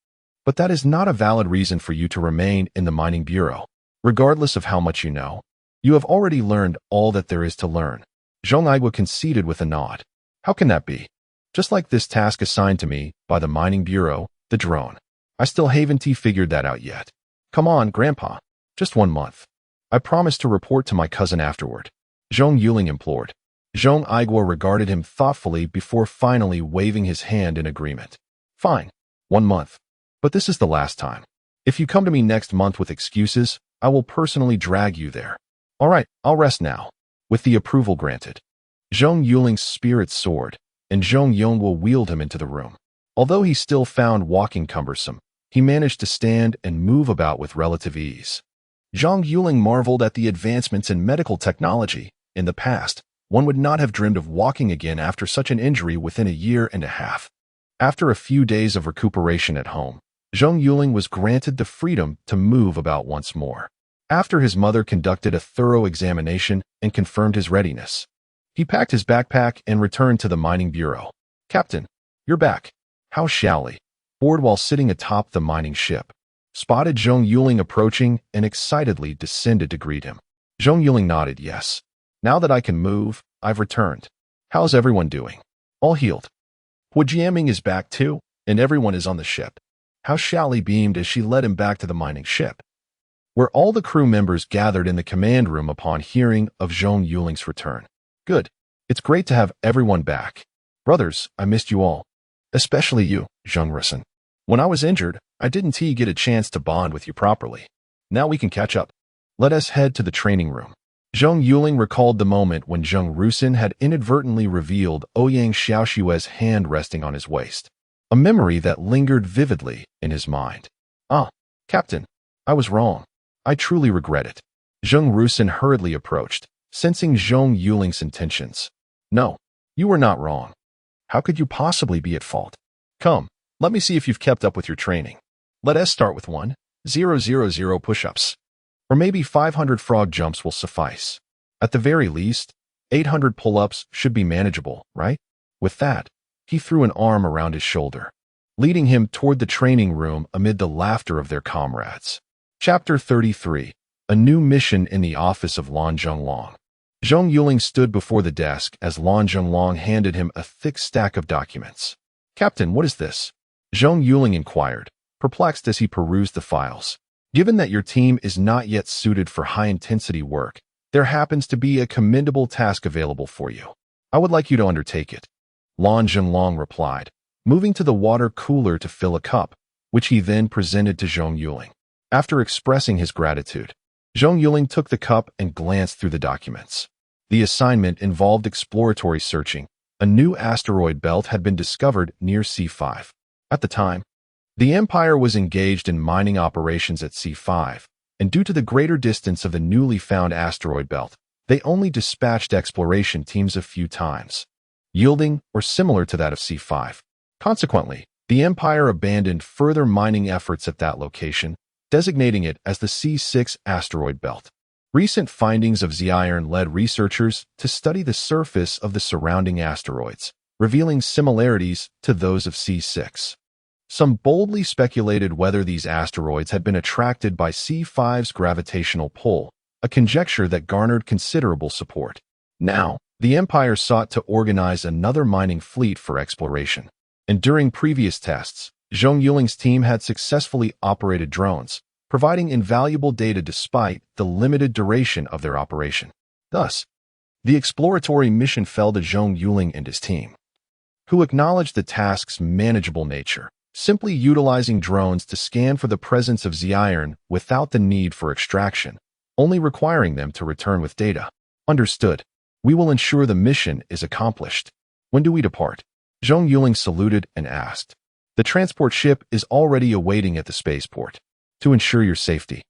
But that is not a valid reason for you to remain in the mining bureau. Regardless of how much you know, you have already learned all that there is to learn." Zhong Aigua conceded with a nod. "How can that be? Just like this task assigned to me by the mining bureau, the drone. I still haven't figured that out yet. Come on, Grandpa, just 1 month. I promise to report to my cousin afterward," Zhong Yuling implored. Zhong Aigua regarded him thoughtfully before finally waving his hand in agreement. "Fine, 1 month. But this is the last time. If you come to me next month with excuses, I will personally drag you there." "All right, I'll rest now." With the approval granted, Zhong Yuling's spirits soared, and Zhong Yonghua wheeled him into the room. Although he still found walking cumbersome, he managed to stand and move about with relative ease. Zhong Yuling marveled at the advancements in medical technology. In the past, one would not have dreamed of walking again after such an injury within a year and a half. After a few days of recuperation at home, Zhong Yuling was granted the freedom to move about once more. After his mother conducted a thorough examination and confirmed his readiness, he packed his backpack and returned to the mining bureau. "Captain, you're back. How shally?" Bored while sitting atop the mining ship, spotted Zhong Yuling approaching and excitedly descended to greet him. Zhong Yuling nodded yes. "Now that I can move, I've returned. How's everyone doing?" All healed. Jiaming is back too, and everyone is on the ship. How Xiaoli beamed as she led him back to the mining ship, where all the crew members gathered in the command room upon hearing of Zhong Yuling's return. Good. It's great to have everyone back. Brothers, I missed you all. Especially you, Zhong Yuling. When I was injured, I didn't get a chance to bond with you properly. Now we can catch up. Let us head to the training room. Zhong Yuling recalled the moment when Zhong Yuling had inadvertently revealed Ouyang Xiaoshue's hand resting on his waist, a memory that lingered vividly in his mind. Ah, Captain, I was wrong. I truly regret it. Zhong Yuling hurriedly approached, sensing Zhong Yuling's intentions. No, you were not wrong. How could you possibly be at fault? Come, let me see if you've kept up with your training. Let us start with 1,000 push-ups. Or maybe 500 frog jumps will suffice. At the very least, 800 pull-ups should be manageable, right? With that, he threw an arm around his shoulder, leading him toward the training room amid the laughter of their comrades. Chapter 33. A New Mission in the Office of Lan Zhonglong. Zhong Yuling stood before the desk as Lan Zhonglong handed him a thick stack of documents. Captain, what is this? Zhong Yuling inquired, perplexed as he perused the files. Given that your team is not yet suited for high-intensity work, there happens to be a commendable task available for you. I would like you to undertake it. Lan Zhonglong replied, moving to the water cooler to fill a cup, which he then presented to Zhong Yuling. After expressing his gratitude, Zhong Yuling took the cup and glanced through the documents. The assignment involved exploratory searching. A new asteroid belt had been discovered near C5. At the time, the Empire was engaged in mining operations at C5, and due to the greater distance of the newly found asteroid belt, they only dispatched exploration teams a few times, yielding or similar to that of C5. Consequently, the Empire abandoned further mining efforts at that location, designating it as the C6 asteroid belt. Recent findings of Xiaoyan led researchers to study the surface of the surrounding asteroids, revealing similarities to those of C6. Some boldly speculated whether these asteroids had been attracted by C5's gravitational pull, a conjecture that garnered considerable support. Now, the Empire sought to organize another mining fleet for exploration, and during previous tests, Zhong Yuling's team had successfully operated drones, providing invaluable data despite the limited duration of their operation. Thus, the exploratory mission fell to Zhong Yuling and his team, who acknowledged the task's manageable nature, simply utilizing drones to scan for the presence of Xiaoyan without the need for extraction, only requiring them to return with data. Understood. We will ensure the mission is accomplished. When do we depart? Zhong Yuling saluted and asked. The transport ship is already awaiting at the spaceport. To ensure your safety,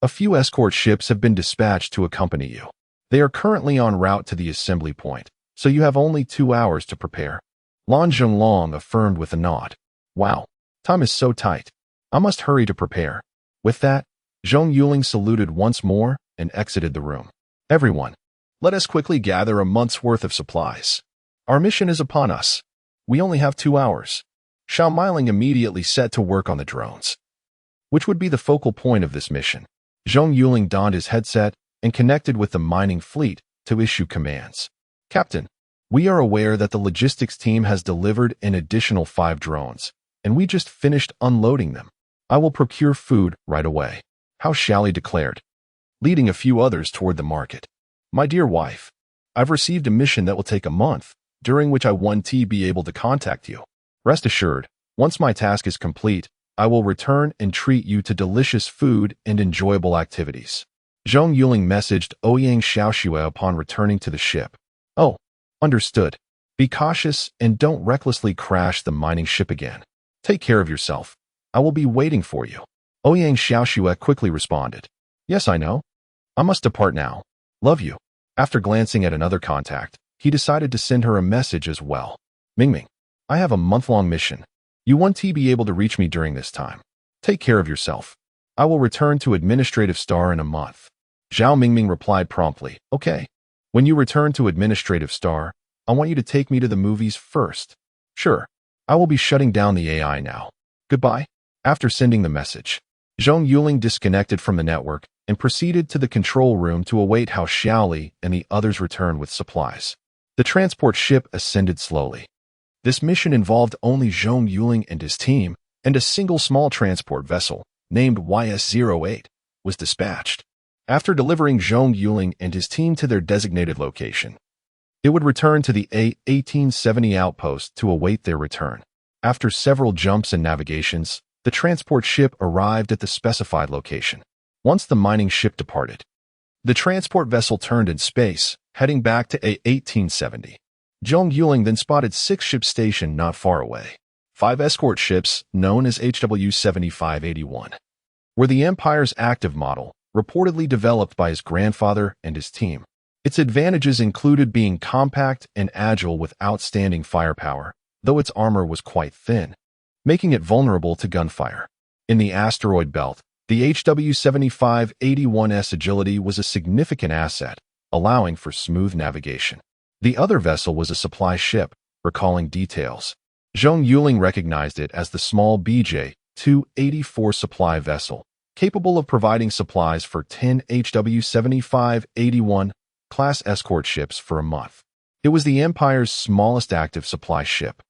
a few escort ships have been dispatched to accompany you. They are currently en route to the assembly point, so you have only 2 hours to prepare. Lan Zhonglong affirmed with a nod. Wow, time is so tight. I must hurry to prepare. With that, Zhong Yuling saluted once more and exited the room. Everyone, let us quickly gather a month's worth of supplies. Our mission is upon us. We only have 2 hours. Xiao Meiling immediately set to work on the drones, which would be the focal point of this mission. Zhong Yuling donned his headset and connected with the mining fleet to issue commands. Captain, we are aware that the logistics team has delivered an additional 5 drones, and we just finished unloading them. I will procure food right away. How Xiaoli declared, leading a few others toward the market. My dear wife, I've received a mission that will take a month, during which I won't be able to contact you. Rest assured, once my task is complete, I will return and treat you to delicious food and enjoyable activities. Zhong Yuling messaged Ouyang Xiaoshue upon returning to the ship. Oh, understood. Be cautious and don't recklessly crash the mining ship again. Take care of yourself. I will be waiting for you. Ouyang Xiaoshue quickly responded. Yes, I know. I must depart now. Love you. After glancing at another contact, he decided to send her a message as well. Mingming, I have a month-long mission. You won't be able to reach me during this time. Take care of yourself. I will return to Administrative Star in a month. Zhao Mingming replied promptly, Okay. When you return to Administrative Star, I want you to take me to the movies first. Sure. I will be shutting down the AI now. Goodbye. After sending the message, Zhong Yuling disconnected from the network and proceeded to the control room to await how Xiaoli and the others returned with supplies. The transport ship ascended slowly, This mission involved only Zhong Yuling and his team, and a single small transport vessel, named YS-08, was dispatched. After delivering Zhong Yuling and his team to their designated location, it would return to the A-1870 outpost to await their return. After several jumps and navigations, the transport ship arrived at the specified location. Once the mining ship departed, the transport vessel turned in space, heading back to A-1870. Zhong Yuling then spotted 6 ships stationed not far away. 5 escort ships, known as HW-7581, were the Empire's active model, reportedly developed by his grandfather and his team. Its advantages included being compact and agile with outstanding firepower, though its armor was quite thin, making it vulnerable to gunfire. In the asteroid belt, the HW-7581's agility was a significant asset, allowing for smooth navigation. The other vessel was a supply ship, recalling details. Zhong Yuling recognized it as the small BJ-284 supply vessel, capable of providing supplies for 10 HW-7581 class escort ships for a month. It was the Empire's smallest active supply ship.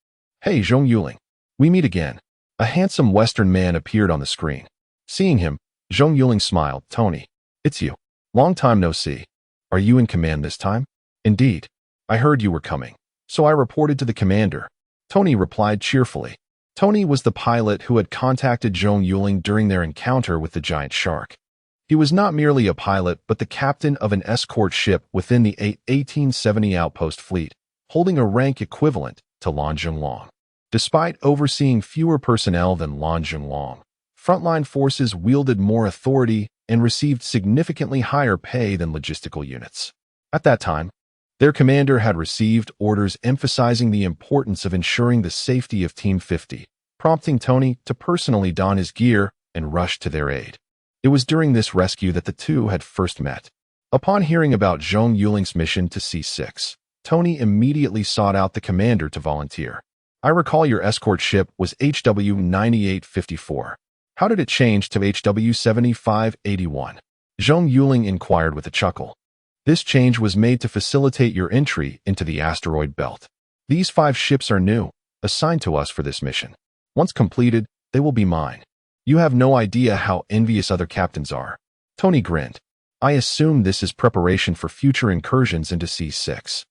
"Hey, Zhong Yuling, we meet again." A handsome Western man appeared on the screen. Seeing him, Zhong Yuling smiled. "Tony, it's you. Long time no see. Are you in command this time?" "Indeed. I heard you were coming, so I reported to the commander," Tony replied cheerfully. Tony was the pilot who had contacted Zhong Yuling during their encounter with the giant shark. He was not merely a pilot but the captain of an escort ship within the A-1870 outpost fleet, holding a rank equivalent to Lan Zhenglong. Despite overseeing fewer personnel than Lan Zhenglong, frontline forces wielded more authority and received significantly higher pay than logistical units. At that time, their commander had received orders emphasizing the importance of ensuring the safety of Team 50, prompting Tony to personally don his gear and rush to their aid. It was during this rescue that the two had first met. Upon hearing about Zhong Yuling's mission to C6, Tony immediately sought out the commander to volunteer. "I recall your escort ship was HW-9854. How did it change to HW-7581? Zhong Yuling inquired with a chuckle. "This change was made to facilitate your entry into the asteroid belt. These 5 ships are new, assigned to us for this mission. Once completed, they will be mine. You have no idea how envious other captains are." Tony grinned. "I assume this is preparation for future incursions into C6.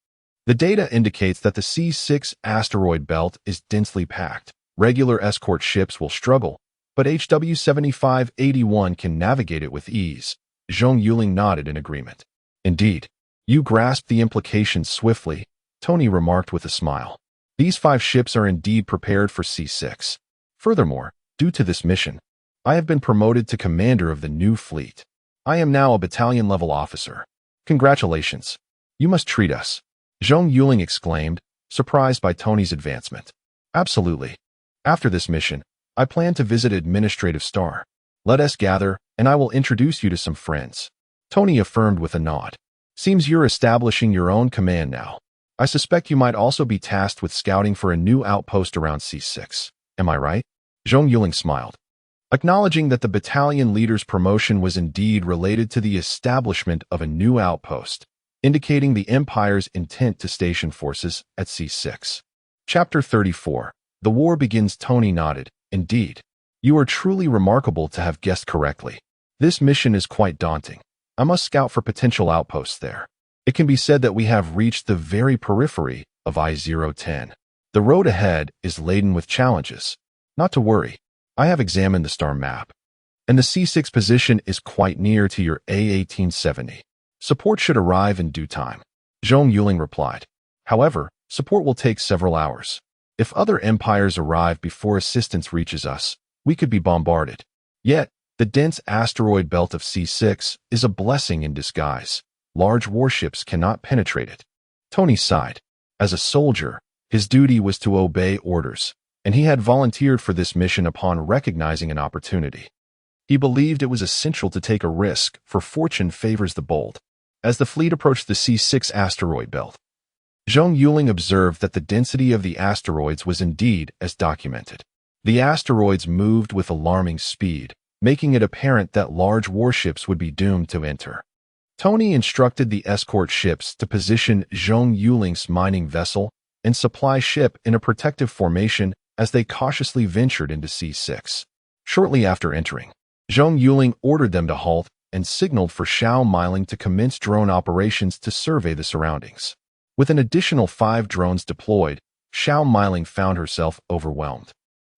The data indicates that the C6 asteroid belt is densely packed. Regular escort ships will struggle, but HW-7581 can navigate it with ease." Zhong Yuling nodded in agreement. "Indeed, you grasped the implications swiftly," Tony remarked with a smile. "These 5 ships are indeed prepared for C6. Furthermore, due to this mission, I have been promoted to commander of the new fleet. I am now a battalion-level officer. Congratulations. You must treat us," Zhong Yuling exclaimed, surprised by Tony's advancement. "Absolutely. After this mission, I plan to visit Administrative Star. Let us gather, and I will introduce you to some friends," Tony affirmed with a nod. "Seems you're establishing your own command now. I suspect you might also be tasked with scouting for a new outpost around C6. Am I right?" Zhong Yuling smiled, acknowledging that the battalion leader's promotion was indeed related to the establishment of a new outpost, indicating the Empire's intent to station forces at C6. Chapter 34. The War Begins. Tony nodded. "Indeed. You are truly remarkable to have guessed correctly. This mission is quite daunting. I must scout for potential outposts there. It can be said that we have reached the very periphery of I-010. The road ahead is laden with challenges. Not to worry. I have examined the star map, and the C6 position is quite near to your A-1870. Support should arrive in due time," Zhong Yuling replied. "However, support will take several hours. If other empires arrive before assistance reaches us, we could be bombarded. Yet, the dense asteroid belt of C6 is a blessing in disguise. Large warships cannot penetrate it." Tony sighed. As a soldier, his duty was to obey orders, and he had volunteered for this mission upon recognizing an opportunity. He believed it was essential to take a risk, for fortune favors the bold. As the fleet approached the C6 asteroid belt, Zhong Yuling observed that the density of the asteroids was indeed as documented. The asteroids moved with alarming speed, making it apparent that large warships would be doomed to enter. Tony instructed the escort ships to position Zhong Yuling's mining vessel and supply ship in a protective formation as they cautiously ventured into C6. Shortly after entering, Zhong Yuling ordered them to halt and signaled for Xiao Miling to commence drone operations to survey the surroundings. With an additional 5 drones deployed, Xiao Miling found herself overwhelmed.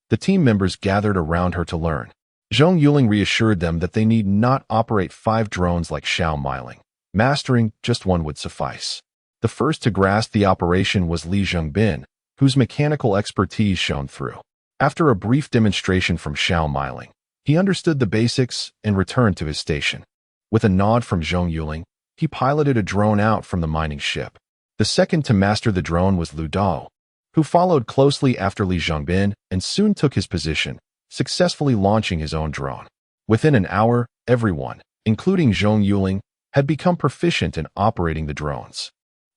The team members gathered around her to learn. Zhong Yuling reassured them that they need not operate 5 drones like Xiao Miling. Mastering just 1 would suffice. The first to grasp the operation was Li Zhengbin, whose mechanical expertise shone through. After a brief demonstration from Xiao Miling, he understood the basics and returned to his station. With a nod from Zhong Yuling, he piloted a drone out from the mining ship. The second to master the drone was Lu Dao, who followed closely after Li Zhengbin and soon took his position, successfully launching his own drone. Within an hour, everyone, including Zhong Yuling, had become proficient in operating the drones.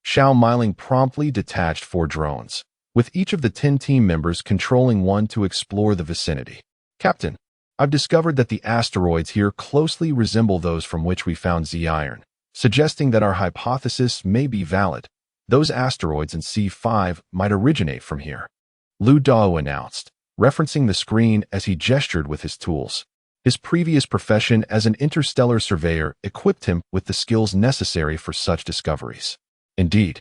Xiao Miling promptly detached 4 drones, with each of the 10 team members controlling one to explore the vicinity. "Captain, I've discovered that the asteroids here closely resemble those from which we found Z-iron, suggesting that our hypothesis may be valid. Those asteroids in C5 might originate from here," Lu Dao announced, referencing the screen as he gestured with his tools. His previous profession as an interstellar surveyor equipped him with the skills necessary for such discoveries. "Indeed.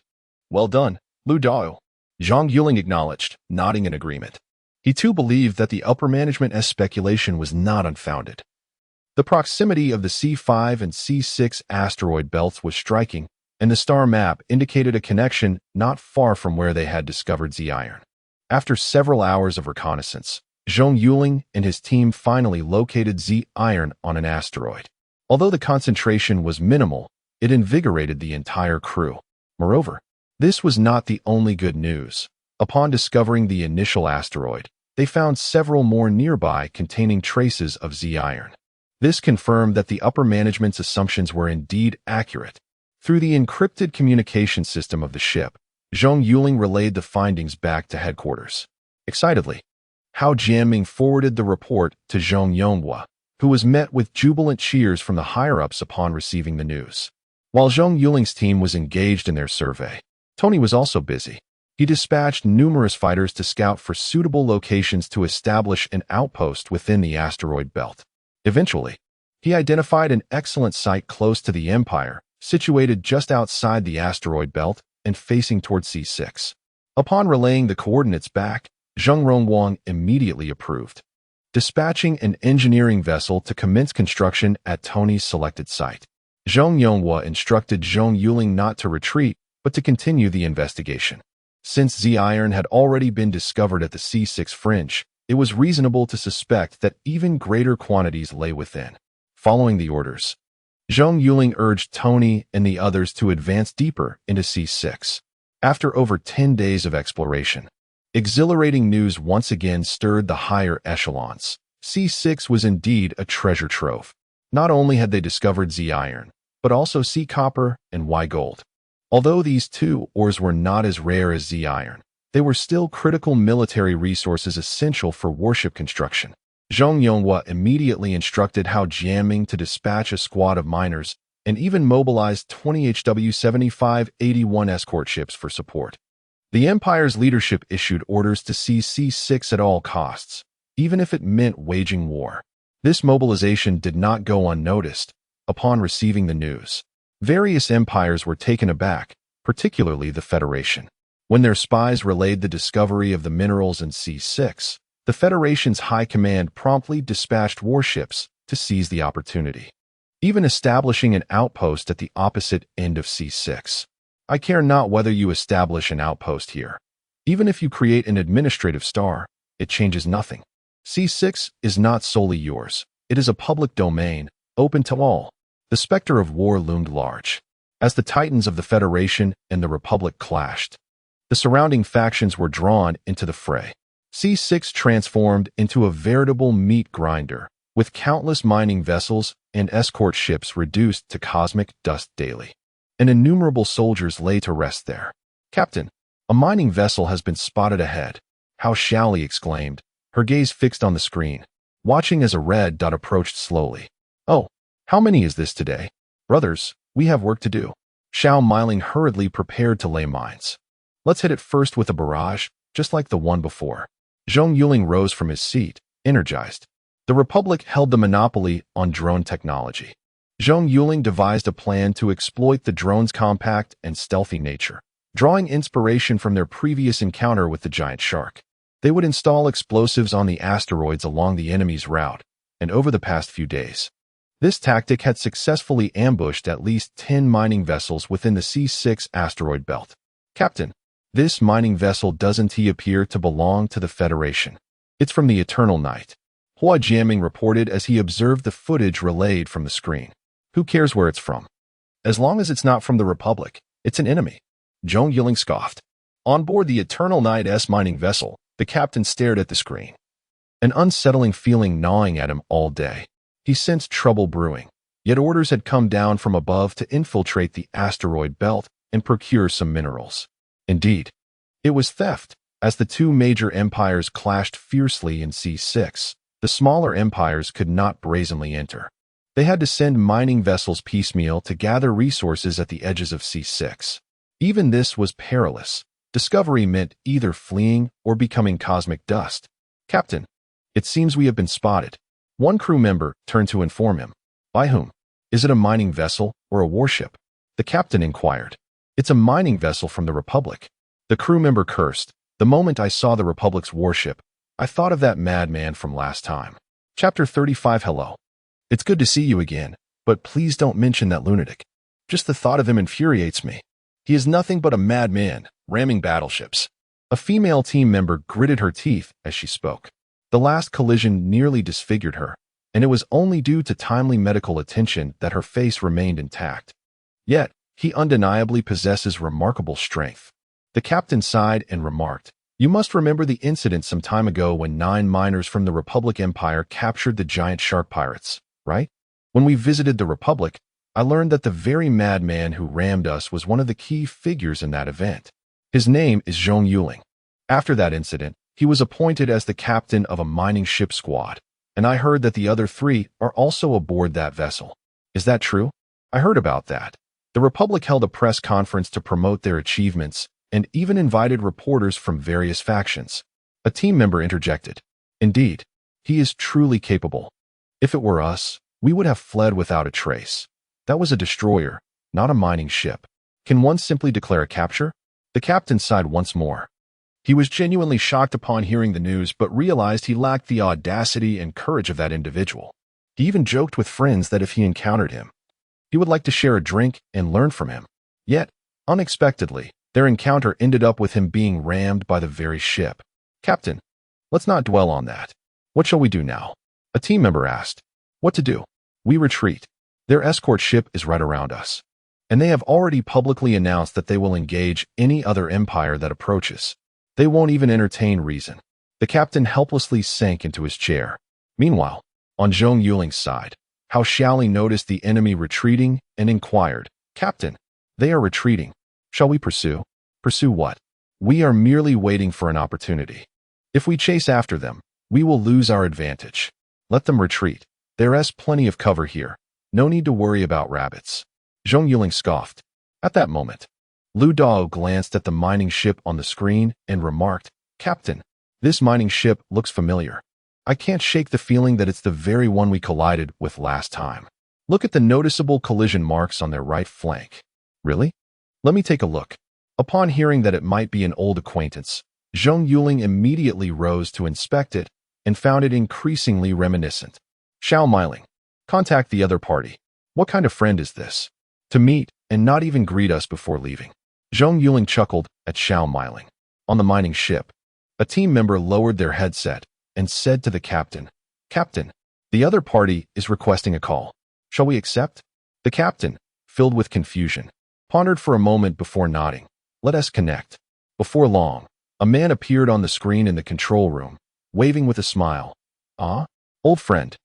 Well done, Lu Dao," Zhong Yuling acknowledged, nodding in agreement. He too believed that the upper management's speculation was not unfounded. The proximity of the C5 and C6 asteroid belts was striking, and the star map indicated a connection not far from where they had discovered Z-iron. After several hours of reconnaissance, Zhong Yuling and his team finally located Z-iron on an asteroid. Although the concentration was minimal, it invigorated the entire crew. Moreover, this was not the only good news. Upon discovering the initial asteroid, they found several more nearby containing traces of Z-iron. This confirmed that the upper management's assumptions were indeed accurate. Through the encrypted communication system of the ship, Zhong Yuling relayed the findings back to headquarters. Excitedly, Hao Jianming forwarded the report to Zhong Yonghua, who was met with jubilant cheers from the higher-ups upon receiving the news. While Zhong Yuling's team was engaged in their survey, Tony was also busy. He dispatched numerous fighters to scout for suitable locations to establish an outpost within the asteroid belt. Eventually, he identified an excellent site close to the Empire, situated just outside the asteroid belt and facing toward C6. Upon relaying the coordinates back, Zheng Rongwang immediately approved, dispatching an engineering vessel to commence construction at Tony's selected site. Zhong Yonghua instructed Zhong Yuling not to retreat, but to continue the investigation. Since Z-iron had already been discovered at the C6 fringe, it was reasonable to suspect that even greater quantities lay within. Following the orders, Zhong Yuling urged Tony and the others to advance deeper into C6. After over 10 days of exploration, exhilarating news once again stirred the higher echelons. C6 was indeed a treasure trove. Not only had they discovered Z-iron, but also C-copper and Y-gold. Although these 2 ores were not as rare as Z-iron, they were still critical military resources essential for warship construction. Zhong Yonghua immediately instructed Hao Jianming to dispatch a squad of miners and even mobilized 20 HW-7581 escort ships for support. The Empire's leadership issued orders to seize C6 at all costs, even if it meant waging war. This mobilization did not go unnoticed. Upon receiving the news, various empires were taken aback, particularly the Federation. When their spies relayed the discovery of the minerals in C6, the Federation's high command promptly dispatched warships to seize the opportunity, even establishing an outpost at the opposite end of C6. "I care not whether you establish an outpost here. Even if you create an administrative star, it changes nothing. C6 is not solely yours. It is a public domain, open to all." The specter of war loomed large. As the titans of the Federation and the Republic clashed, the surrounding factions were drawn into the fray. C6 transformed into a veritable meat grinder, with countless mining vessels and escort ships reduced to cosmic dust daily. And innumerable soldiers lay to rest there. "Captain, a mining vessel has been spotted ahead," Hao Xiaoli exclaimed, her gaze fixed on the screen, watching as a red dot approached slowly. "Oh, how many is this today? Brothers, we have work to do." Xiao Miling hurriedly prepared to lay mines. Let's hit it first with a barrage, just like the one before. Zhong Yuling rose from his seat, energized. The Republic held the monopoly on drone technology. Zhong Yuling devised a plan to exploit the drone's compact and stealthy nature, drawing inspiration from their previous encounter with the giant shark. They would install explosives on the asteroids along the enemy's route, and over the past few days, this tactic had successfully ambushed at least 10 mining vessels within the C6 asteroid belt. Captain, this mining vessel doesn't appear to belong to the Federation. It's from the Eternal Night, Hua Jiaming reported as he observed the footage relayed from the screen. Who cares where it's from? As long as it's not from the Republic, it's an enemy. Zhong Yuling scoffed. On board the Eternal Night's mining vessel, the captain stared at the screen, an unsettling feeling gnawing at him all day. He sensed trouble brewing, yet orders had come down from above to infiltrate the asteroid belt and procure some minerals. Indeed, it was theft. As the two major empires clashed fiercely in C6, the smaller empires could not brazenly enter. They had to send mining vessels piecemeal to gather resources at the edges of C6. Even this was perilous. Discovery meant either fleeing or becoming cosmic dust. Captain, it seems we have been spotted. One crew member turned to inform him. By whom? Is it a mining vessel or a warship? The captain inquired. It's a mining vessel from the Republic. The crew member cursed. The moment I saw the Republic's warship, I thought of that madman from last time. Chapter 35. Hello. It's good to see you again, but please don't mention that lunatic. Just the thought of him infuriates me. He is nothing but a madman, ramming battleships. A female team member gritted her teeth as she spoke. The last collision nearly disfigured her, and it was only due to timely medical attention that her face remained intact. Yet, he undeniably possesses remarkable strength. The captain sighed and remarked, "You must remember the incident some time ago when 9 miners from the Republic Empire captured the giant shark pirates, right? When we visited the Republic, I learned that the very madman who rammed us was one of the key figures in that event. His name is Zhong Yuling. After that incident, he was appointed as the captain of a mining ship squad, and I heard that the other 3 are also aboard that vessel. Is that true? I heard about that. The Republic held a press conference to promote their achievements and even invited reporters from various factions." A team member interjected. "Indeed, he is truly capable. If it were us, we would have fled without a trace. That was a destroyer, not a mining ship. Can one simply declare a capture?" The captain sighed once more. He was genuinely shocked upon hearing the news, but realized he lacked the audacity and courage of that individual. He even joked with friends that if he encountered him, he would like to share a drink and learn from him. Yet, unexpectedly, their encounter ended up with him being rammed by the very ship. "Captain, let's not dwell on that. What shall we do now?" A team member asked. "What to do? We retreat. Their escort ship is right around us, and they have already publicly announced that they will engage any other empire that approaches. They won't even entertain reason." The captain helplessly sank into his chair. Meanwhile, on Zhong Yuling's side, Hao Xiaoli noticed the enemy retreating and inquired, "Captain, they are retreating. Shall we pursue?" "Pursue what? We are merely waiting for an opportunity. If we chase after them, we will lose our advantage. Let them retreat. There is plenty of cover here. No need to worry about rabbits." Zhong Yuling scoffed. At that moment, Lu Dao glanced at the mining ship on the screen and remarked, "Captain, this mining ship looks familiar. I can't shake the feeling that it's the very one we collided with last time. Look at the noticeable collision marks on their right flank." "Really? Let me take a look." Upon hearing that it might be an old acquaintance, Zhong Yuling immediately rose to inspect it and found it increasingly reminiscent. "Xiao Miling, contact the other party. What kind of friend is this? To meet and not even greet us before leaving." Zhong Yuling chuckled at Xiao Miling. On the mining ship, a team member lowered their headset and said to the captain, "Captain, the other party is requesting a call. Shall we accept?" The captain, filled with confusion, pondered for a moment before nodding. "Let us connect." Before long, a man appeared on the screen in the control room, waving with a smile. "Ah, old friend.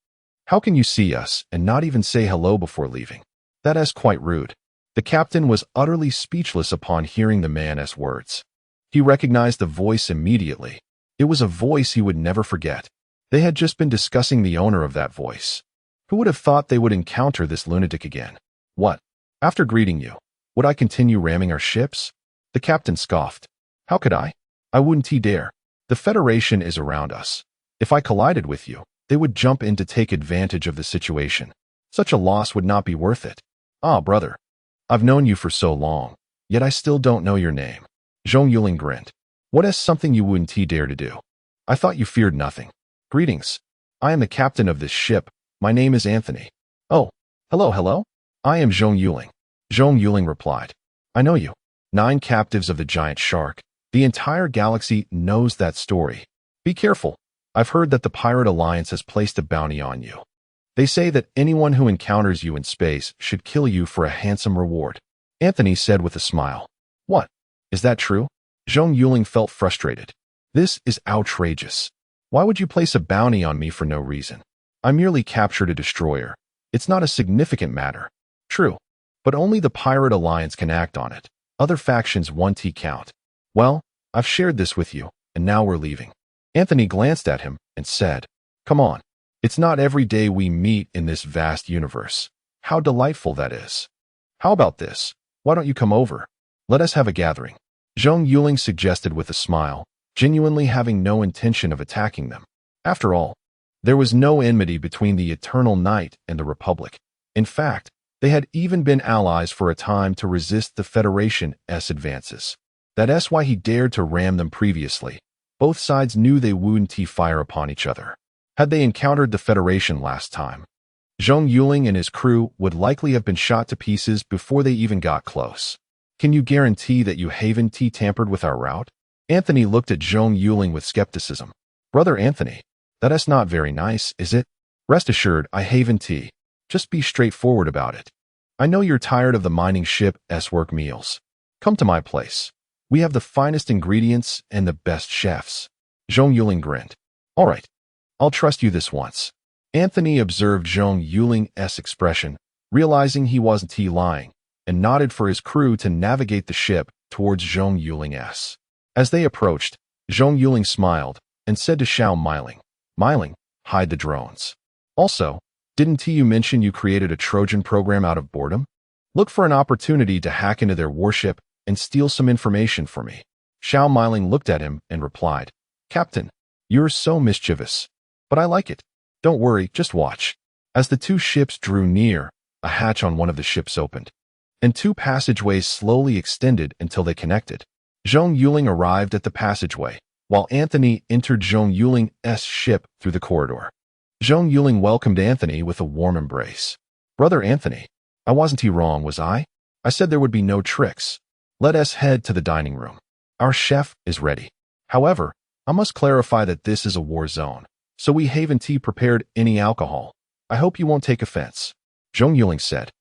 How can you see us and not even say hello before leaving? That is quite rude." The captain was utterly speechless upon hearing the man's words. He recognized the voice immediately. It was a voice he would never forget. They had just been discussing the owner of that voice. Who would have thought they would encounter this lunatic again? "What? After greeting you, would I continue ramming our ships?" The captain scoffed. How could I? I wouldn't dare. The Federation is around us. If I collided with you, they would jump in to take advantage of the situation. Such a loss would not be worth it. Ah, brother. I've known you for so long, yet I still don't know your name. Zhong Yuling grinned. What is something you wouldn't dare to do? I thought you feared nothing. Greetings. I am the captain of this ship. My name is Anthony. Oh, hello. I am Zhong Yuling. Zhong Yuling replied. I know you. 9 captives of the giant shark. The entire galaxy knows that story. Be careful. I've heard that the Pirate Alliance has placed a bounty on you. They say that anyone who encounters you in space should kill you for a handsome reward. Anthony said with a smile. What? Is that true? Zhong Yuling felt frustrated. This is outrageous. Why would you place a bounty on me for no reason? I merely captured a destroyer. It's not a significant matter. True. But only the Pirate Alliance can act on it. Other factions won't count. Well, I've shared this with you, and now we're leaving. Anthony glanced at him and said, Come on. It's not every day we meet in this vast universe. How delightful that is. How about this? Why don't you come over? Let us have a gathering. Zhong Yuling suggested with a smile, genuinely having no intention of attacking them. After all, there was no enmity between the Eternal Night and the Republic. In fact, they had even been allies for a time to resist the Federation's advances. That's why he dared to ram them previously. Both sides knew they wouldn't fire upon each other. Had they encountered the Federation last time, Zhong Yuling and his crew would likely have been shot to pieces before they even got close. Can you guarantee that you haven't tampered with our route? Anthony looked at Zhong Yuling with skepticism. Brother Anthony, that's not very nice, is it? Rest assured, I haven't. Just be straightforward about it. I know you're tired of the mining ship's work meals. Come to my place. We have the finest ingredients and the best chefs. Zhong Yuling grinned. All right. I'll trust you this once. Anthony observed Zhong Yuling's expression, realizing he wasn't lying, and nodded for his crew to navigate the ship towards Zhong Yuling's. As they approached, Zhong Yuling smiled and said to Xiao Miling, hide the drones. Also, didn't you mention you created a Trojan program out of boredom? Look for an opportunity to hack into their warship and steal some information for me. Xiao Miling looked at him and replied, Captain, you're so mischievous. But I like it. Don't worry, just watch. As the 2 ships drew near, a hatch on one of the ships opened, and 2 passageways slowly extended until they connected. Zhong Yuling arrived at the passageway, while Anthony entered Zhong Yuling's ship through the corridor. Zhong Yuling welcomed Anthony with a warm embrace. Brother Anthony, I wasn't wrong, was I? I said there would be no tricks. Let us head to the dining room. Our chef is ready. However, I must clarify that this is a war zone, so we haven't prepared any alcohol. I hope you won't take offense. Zhong Yuling said,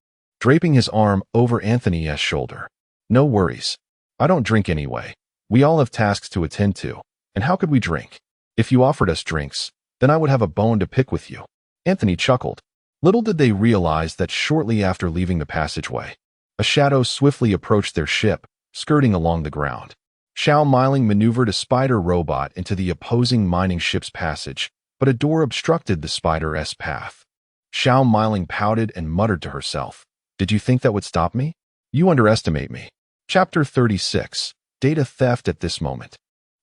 draping his arm over Anthony's shoulder. No worries. I don't drink anyway. We all have tasks to attend to, and how could we drink? If you offered us drinks, then I would have a bone to pick with you. Anthony chuckled. Little did they realize that shortly after leaving the passageway, a shadow swiftly approached their ship, skirting along the ground. Xiao Miling maneuvered a spider robot into the opposing mining ship's passage, but a door obstructed the spider's path. Xiao Miling pouted and muttered to herself, Did you think that would stop me? You underestimate me. Chapter 36. Data theft at this moment.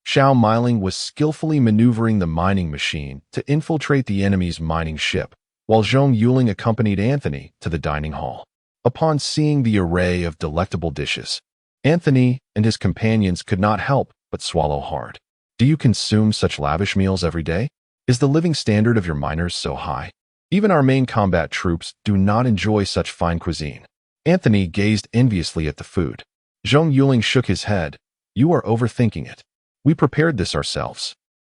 Xiao Miling was skillfully maneuvering the mining machine to infiltrate the enemy's mining ship, while Zhong Yuling accompanied Anthony to the dining hall. Upon seeing the array of delectable dishes, Anthony and his companions could not help but swallow hard. Do you consume such lavish meals every day? Is the living standard of your miners so high? Even our main combat troops do not enjoy such fine cuisine. Anthony gazed enviously at the food. Zhong Yuling shook his head. You are overthinking it. We prepared this ourselves.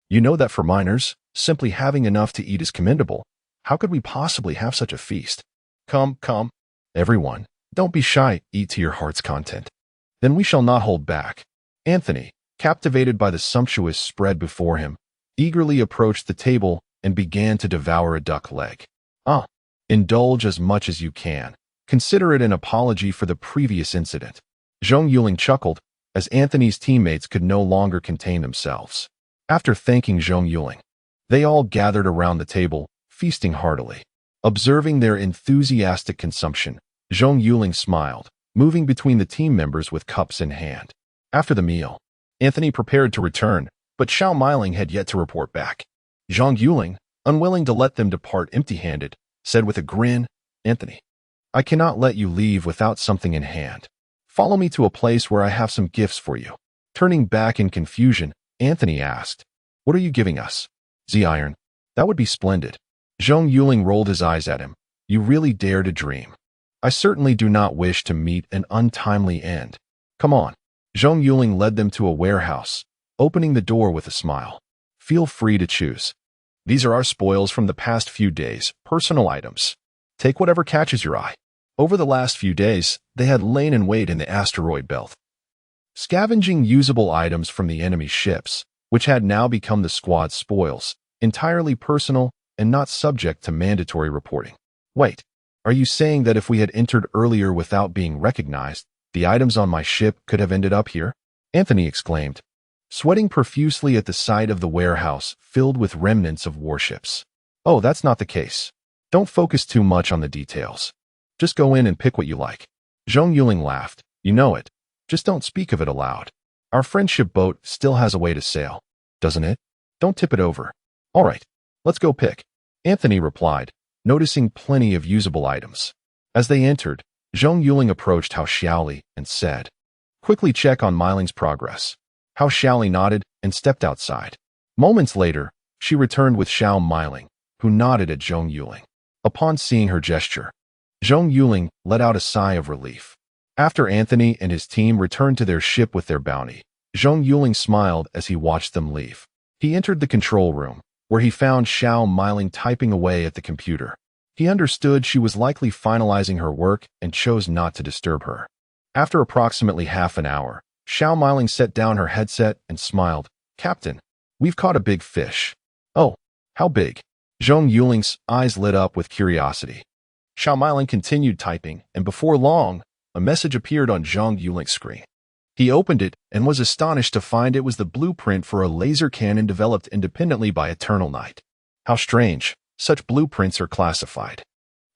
You know that for miners, simply having enough to eat is commendable. How could we possibly have such a feast? Come. Everyone, don't be shy, eat to your heart's content. Then we shall not hold back. Anthony, captivated by the sumptuous spread before him, eagerly approached the table and began to devour a duck leg. Indulge as much as you can. Consider it an apology for the previous incident. Zhong Yuling chuckled, as Anthony's teammates could no longer contain themselves. After thanking Zhong Yuling, they all gathered around the table, feasting heartily. Observing their enthusiastic consumption, Zhong Yuling smiled, moving between the team members with cups in hand. After the meal, Anthony prepared to return, but Xiao Miling had yet to report back. Zhong Yuling, unwilling to let them depart empty-handed, said with a grin, "Anthony, I cannot let you leave without something in hand. Follow me to a place where I have some gifts for you." Turning back in confusion, Anthony asked, "What are you giving us?" "Z-iron. That would be splendid." Zhong Yuling rolled his eyes at him. "You really dare to dream. I certainly do not wish to meet an untimely end. Come on." Zhong Yuling led them to a warehouse, opening the door with a smile. "Feel free to choose. These are our spoils from the past few days, personal items. Take whatever catches your eye." Over the last few days, they had lain in wait in the asteroid belt, scavenging usable items from the enemy ships, which had now become the squad's spoils, entirely personal and not subject to mandatory reporting. "Wait, are you saying that if we had entered earlier without being recognized, the items on my ship could have ended up here?" Anthony exclaimed, sweating profusely at the sight of the warehouse filled with remnants of warships. "Oh, that's not the case. Don't focus too much on the details. Just go in and pick what you like." Zhong Yuling laughed. "You know it. Just don't speak of it aloud. Our friendship boat still has a way to sail, doesn't it? Don't tip it over." "All right, let's go pick," Anthony replied, noticing plenty of usable items. As they entered, Zhong Yuling approached Hao Xiaoli and said, "Quickly check on Miling's progress." Hao Xiaoli nodded and stepped outside. Moments later, she returned with Xiao Miling, who nodded at Zhong Yuling. Upon seeing her gesture, Zhong Yuling let out a sigh of relief. After Anthony and his team returned to their ship with their bounty, Zhong Yuling smiled as he watched them leave. He entered the control room, where he found Xiao Miling typing away at the computer. He understood she was likely finalizing her work and chose not to disturb her. After approximately half an hour, Xiao Miling set down her headset and smiled. "Captain, we've caught a big fish." "Oh, how big?" Zhong Yuling's eyes lit up with curiosity. Xiao Miling continued typing, and before long, a message appeared on Zhong Yuling's screen. He opened it and was astonished to find it was the blueprint for a laser cannon developed independently by Eternal Night. How strange, such blueprints are classified.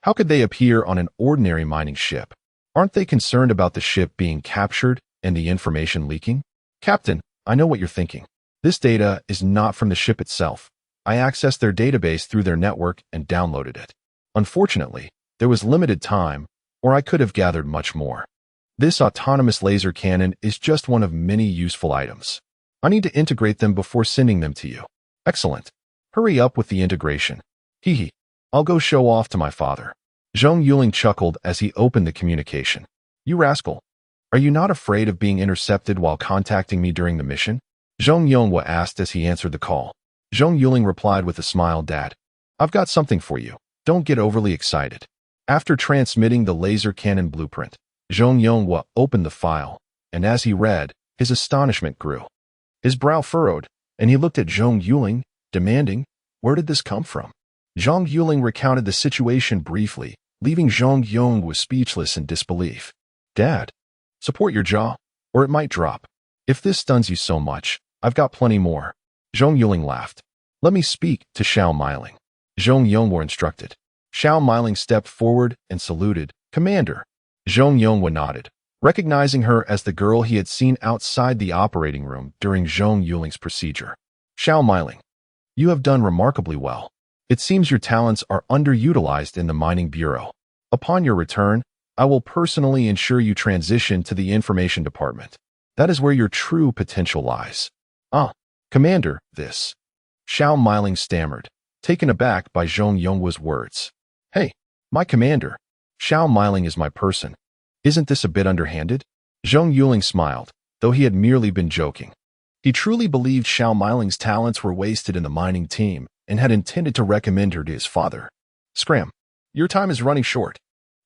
How could they appear on an ordinary mining ship? Aren't they concerned about the ship being captured and the information leaking? "Captain, I know what you're thinking. This data is not from the ship itself. I accessed their database through their network and downloaded it. Unfortunately, there was limited time, or I could have gathered much more. This autonomous laser cannon is just one of many useful items. I need to integrate them before sending them to you." "Excellent. Hurry up with the integration." "Hee. I'll go show off to my father." Zhong Yuling chuckled as he opened the communication. "You rascal. Are you not afraid of being intercepted while contacting me during the mission?" Zhong Yonghua asked as he answered the call. Zhong Yuling replied with a smile, "Dad, I've got something for you. Don't get overly excited." After transmitting the laser cannon blueprint, Zhong Yonghua opened the file, and as he read, his astonishment grew. His brow furrowed, and he looked at Zhong Yuling, demanding, "Where did this come from?" Zhong Yuling recounted the situation briefly, leaving Zhong Yonghua speechless in disbelief. "Dad, support your jaw, or it might drop. If this stuns you so much, I've got plenty more." Zhong Yuling laughed. "Let me speak to Xiao Miling," Zhong Yonghua instructed. Xiao Miling stepped forward and saluted. "Commander." Zhong Yonghua nodded, recognizing her as the girl he had seen outside the operating room during Zhong Yuling's procedure. "Xiao Miling, you have done remarkably well. It seems your talents are underutilized in the Mining Bureau. Upon your return, I will personally ensure you transition to the Information Department. That is where your true potential lies." "Ah, Commander, this..." Xiao Miling stammered, taken aback by Zhong Yonghua's words. "Hey, my commander. Xiao Miling is my person. Isn't this a bit underhanded?" Zhong Yuling smiled, though he had merely been joking. He truly believed Xiao Miling's talents were wasted in the mining team and had intended to recommend her to his father. "Scram, your time is running short.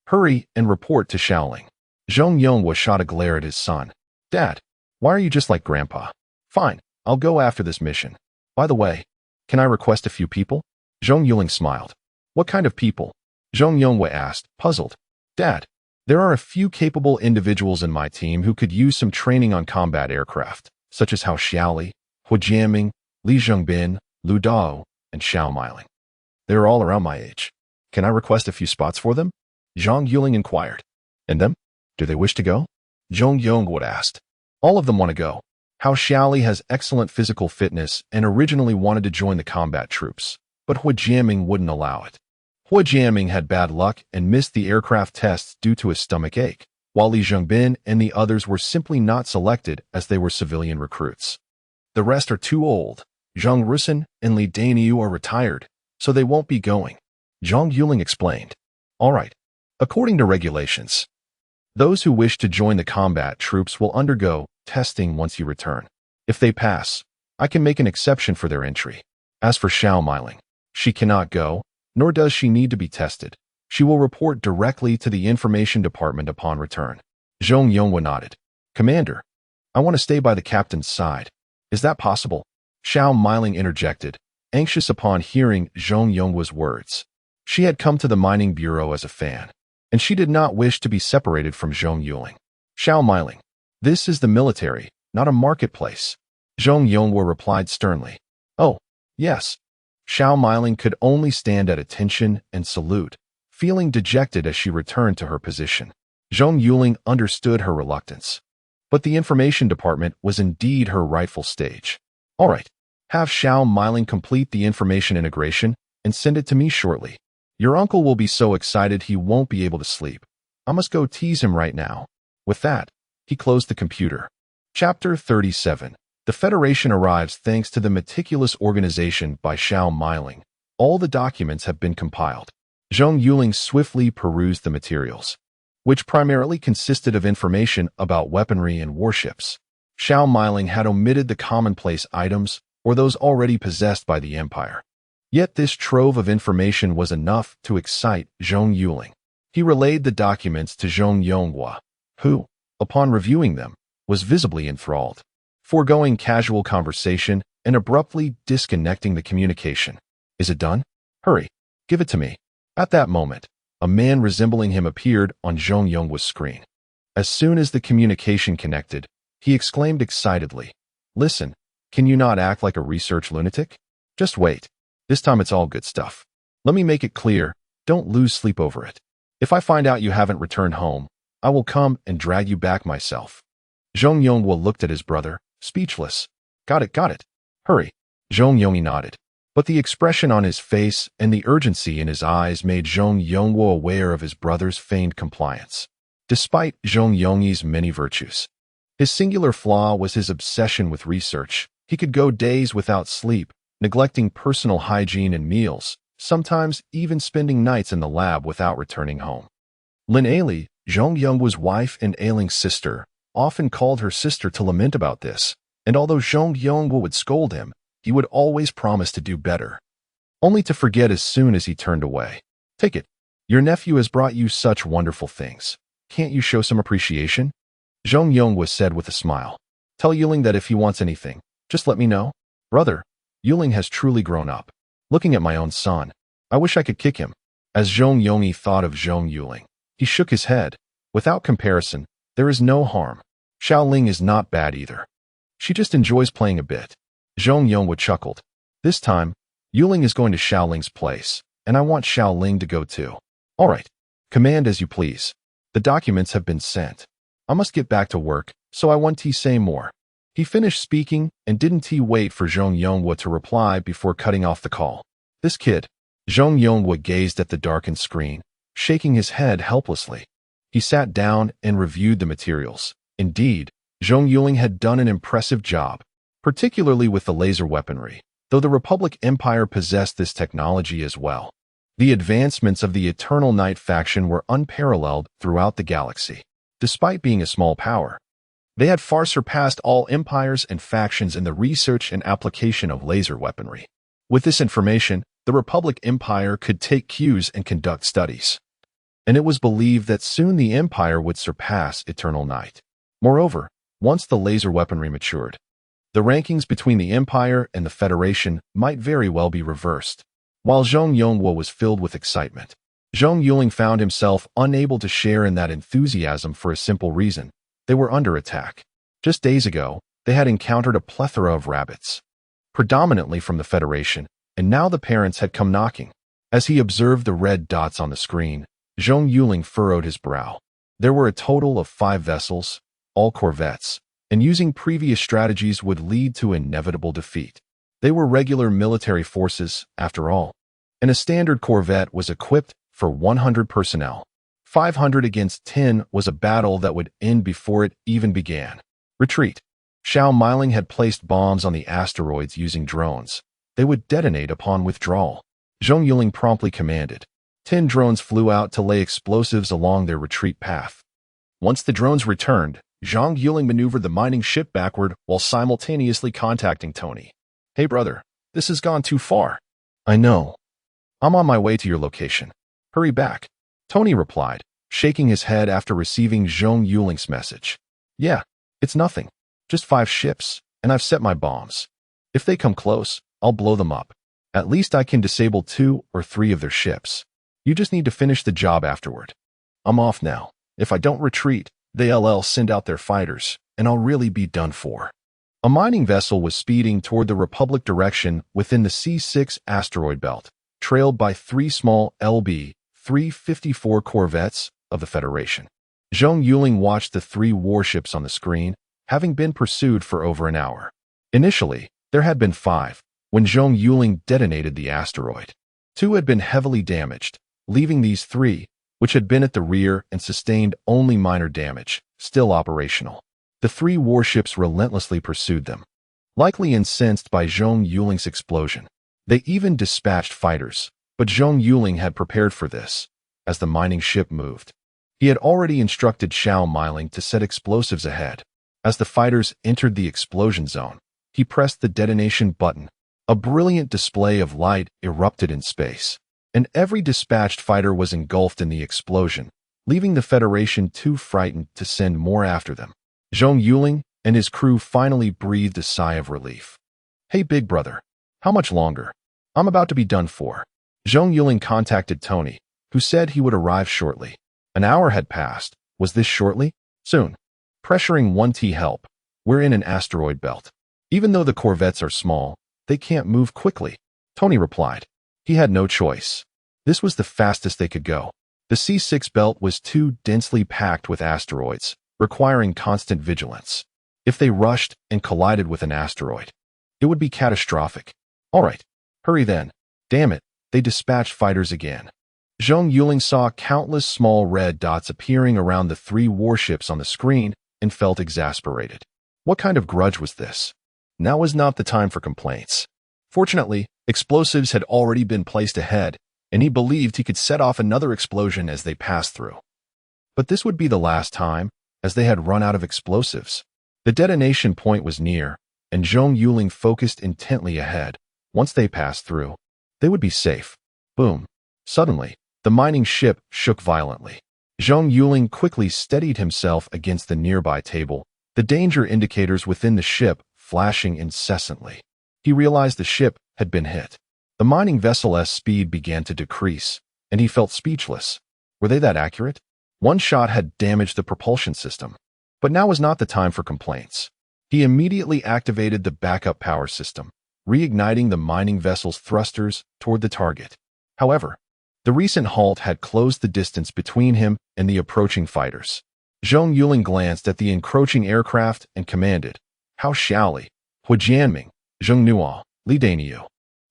Hurry and report to Xiaoling." Zhong Yonghua shot a glare at his son. "Dad, why are you just like Grandpa?" "Fine, I'll go after this mission. By the way, can I request a few people?" Zhong Yuling smiled. "What kind of people?" Zhong Yonghua asked, puzzled. "Dad, there are a few capable individuals in my team who could use some training on combat aircraft, such as Hao Xiaoli, Hu Jiaming, Li Zhengbin, Lu Dao, and Xiao Miling. They are all around my age. Can I request a few spots for them?" Zhong Yuling inquired. "And them? Do they wish to go?" Zhong Yonghua asked. "All of them want to go. How Xiaoli has excellent physical fitness and originally wanted to join the combat troops, but Hua Jiaming wouldn't allow it. Hua Jiaming had bad luck and missed the aircraft tests due to a stomach ache, while Li Zhengbin and the others were simply not selected as they were civilian recruits. The rest are too old. Zhang Rusin and Li Daniu are retired, so they won't be going. Zhong Yuling explained. All right. According to regulations, those who wish to join the combat troops will undergo testing once you return. If they pass, I can make an exception for their entry. As for Xiao Miling, she cannot go, nor does she need to be tested. She will report directly to the information department upon return. Zhong Yonghua nodded. Commander, I want to stay by the captain's side. Is that possible? Xiao Miling interjected, anxious upon hearing Zhong Yonghua's words. She had come to the mining bureau as a fan, and she did not wish to be separated from Zhong Yuling. Xiao Miling, this is the military, not a marketplace. Zhong Yonghua replied sternly. Oh, yes. Xiao Miling could only stand at attention and salute, feeling dejected as she returned to her position. Zhong Yuling understood her reluctance. But the information department was indeed her rightful stage. All right, have Xiao Miling complete the information integration and send it to me shortly. Your uncle will be so excited he won't be able to sleep. I must go tease him right now. With that, he closed the computer. Chapter 37. The Federation arrives thanks to the meticulous organization by Xiao Miling. All the documents have been compiled. Zhong Yuling swiftly perused the materials, which primarily consisted of information about weaponry and warships. Xiao Miling had omitted the commonplace items or those already possessed by the Empire. Yet this trove of information was enough to excite Zhong Yuling. He relayed the documents to Zhong Yonghua, who, upon reviewing them, was visibly enthralled, foregoing casual conversation and abruptly disconnecting the communication. Is it done? Hurry, give it to me. At that moment, a man resembling him appeared on Zhong Yonghua's screen. As soon as the communication connected, he exclaimed excitedly, Listen, can you not act like a research lunatic? Just wait. This time it's all good stuff. Let me make it clear, don't lose sleep over it. If I find out you haven't returned home, I will come and drag you back myself. Zhong Yonghua looked at his brother, speechless. Got it. Hurry. Zhong Yonghi nodded. But the expression on his face and the urgency in his eyes made Zhong Yonghua aware of his brother's feigned compliance. Despite Zhong Yonghi's many virtues, his singular flaw was his obsession with research. He could go days without sleep, neglecting personal hygiene and meals, sometimes even spending nights in the lab without returning home. Lin Ailey, Zhong Yonghua's wife and Ailing's sister, often called her sister to lament about this, and although Zhong Yonghua would scold him, he would always promise to do better, only to forget as soon as he turned away. Take it. Your nephew has brought you such wonderful things. Can't you show some appreciation? Zhong Yonghua said with a smile. Tell Yuling that if he wants anything, just let me know. Brother, Yuling has truly grown up. Looking at my own son, I wish I could kick him. As Zhong Yonghi thought of Zhong Yuling, he shook his head. Without comparison, there is no harm. Xiaoling is not bad either. She just enjoys playing a bit. Zhong Yonghua chuckled. This time, Yuling is going to Xiaoling's place, and I want Xiaoling to go too. All right. Command as you please. The documents have been sent. I must get back to work, so I want to say more. He finished speaking and didn't wait for Zhong Yonghua to reply before cutting off the call. This kid. Zhong Yonghua gazed at the darkened screen, shaking his head helplessly. He sat down and reviewed the materials. Indeed, Zhong Yuling had done an impressive job, particularly with the laser weaponry, though the Republic Empire possessed this technology as well. The advancements of the Eternal Night faction were unparalleled throughout the galaxy. Despite being a small power, they had far surpassed all empires and factions in the research and application of laser weaponry. With this information, the Republic Empire could take cues and conduct studies. And it was believed that soon the Empire would surpass Eternal Night. Moreover, once the laser weaponry matured, the rankings between the Empire and the Federation might very well be reversed. While Zhong Yonghua was filled with excitement, Zhong Yuling found himself unable to share in that enthusiasm for a simple reason. They were under attack. Just days ago, they had encountered a plethora of rabbits, predominantly from the Federation, and now the parents had come knocking. As he observed the red dots on the screen, Zhong Yuling furrowed his brow. There were a total of 5 vessels, all corvettes, and using previous strategies would lead to inevitable defeat. They were regular military forces, after all, and a standard corvette was equipped for 100 personnel. 500 against 10 was a battle that would end before it even began. Retreat. Zhong Yuling had placed bombs on the asteroids using drones. They would detonate upon withdrawal. Zhong Yuling promptly commanded. 10 drones flew out to lay explosives along their retreat path. Once the drones returned, Zhong Yuling maneuvered the mining ship backward while simultaneously contacting Tony. "Hey brother, this has gone too far." "I know. I'm on my way to your location. Hurry back," Tony replied, shaking his head after receiving Zhong Yuling's message. "Yeah, it's nothing. Just 5 ships, and I've set my bombs. If they come close, I'll blow them up. At least I can disable 2 or 3 of their ships. You just need to finish the job afterward. I'm off now. If I don't retreat, they'll send out their fighters, and I'll really be done for." A mining vessel was speeding toward the Republic direction within the C6 asteroid belt, trailed by 3 small LB-354 corvettes of the Federation. Zhong Yuling watched the 3 warships on the screen, having been pursued for over an hour. Initially, there had been 5, when Zhong Yuling detonated the asteroid. 2 had been heavily damaged, leaving these 3, which had been at the rear and sustained only minor damage, still operational. The 3 warships relentlessly pursued them. Likely incensed by Zhong Yuling's explosion, they even dispatched fighters, but Zhong Yuling had prepared for this. As the mining ship moved, he had already instructed Zhong Yuling to set explosives ahead. As the fighters entered the explosion zone, he pressed the detonation button. A brilliant display of light erupted in space, and every dispatched fighter was engulfed in the explosion, leaving the Federation too frightened to send more after them. Zhong Yuling and his crew finally breathed a sigh of relief. "Hey big brother, how much longer? I'm about to be done for." Zhong Yuling contacted Tony, who said he would arrive shortly. An hour had passed. Was this shortly? Soon. Pressuring 1T help. We're in an asteroid belt. Even though the corvettes are small, they can't move quickly, Tony replied. He had no choice. This was the fastest they could go. The C6 belt was too densely packed with asteroids, requiring constant vigilance. If they rushed and collided with an asteroid, it would be catastrophic. All right, hurry then. Damn it, they dispatched fighters again. Zhong Yuling saw countless small red dots appearing around the 3 warships on the screen and felt exasperated. What kind of grudge was this? Now was not the time for complaints. Fortunately, explosives had already been placed ahead, and he believed he could set off another explosion as they passed through. But this would be the last time, as they had run out of explosives. The detonation point was near, and Zhong Yuling focused intently ahead. Once they passed through, they would be safe. Boom. Suddenly, the mining ship shook violently. Zhong Yuling quickly steadied himself against the nearby table, the danger indicators within the ship flashing incessantly. He realized the ship had been hit. The mining vessel's speed began to decrease, and he felt speechless. Were they that accurate? One shot had damaged the propulsion system. But now was not the time for complaints. He immediately activated the backup power system, reigniting the mining vessel's thrusters toward the target. However, the recent halt had closed the distance between him and the approaching fighters. Zhong Yuling glanced at the encroaching aircraft and commanded, "Hao Xiaoli, Hu Jianming, Zheng Nuo, Li Daniu.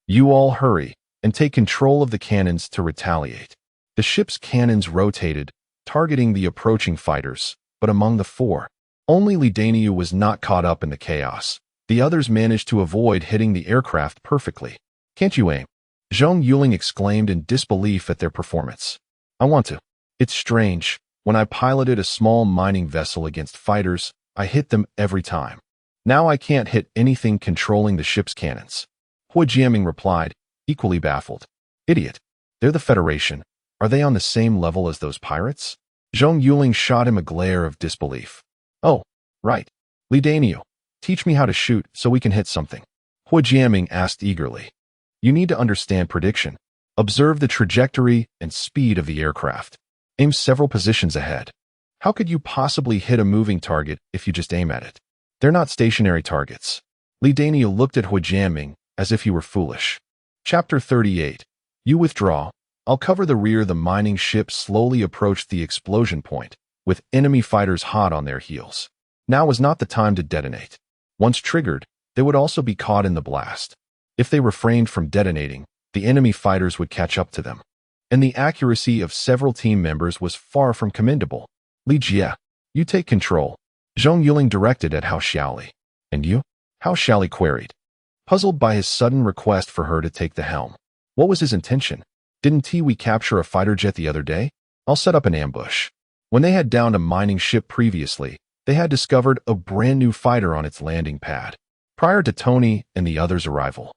You all hurry and take control of the cannons to retaliate." The ship's cannons rotated, targeting the approaching fighters, but among the 4, only Li Daniu was not caught up in the chaos. The others managed to avoid hitting the aircraft perfectly. "Can't you aim?" Zhong Yuling exclaimed in disbelief at their performance. "I want to. It's strange. When I piloted a small mining vessel against fighters, I hit them every time. Now I can't hit anything controlling the ship's cannons." Hu Jianming replied, equally baffled. "Idiot. They're the Federation. Are they on the same level as those pirates?" Zhong Yuling shot him a glare of disbelief. "Oh, right. Li Daniu, teach me how to shoot so we can hit something," Hu Jianming asked eagerly. "You need to understand prediction. Observe the trajectory and speed of the aircraft. Aim several positions ahead. How could you possibly hit a moving target if you just aim at it? They're not stationary targets." Li Daniu looked at Hu Jianming as if he were foolish. Chapter 38. You withdraw. I'll cover the rear. The mining ship slowly approached the explosion point, with enemy fighters hot on their heels. Now was not the time to detonate. Once triggered, they would also be caught in the blast. If they refrained from detonating, the enemy fighters would catch up to them. And the accuracy of several team members was far from commendable. Li Jie, you take control, Zhong Yuling directed at Hao Xiaoli. And you? Hao Xiaoli queried, puzzled by his sudden request for her to take the helm. What was his intention? Didn't we capture a fighter jet the other day? I'll set up an ambush. When they had downed a mining ship previously, they had discovered a brand new fighter on its landing pad. Prior to Tony and the others' arrival,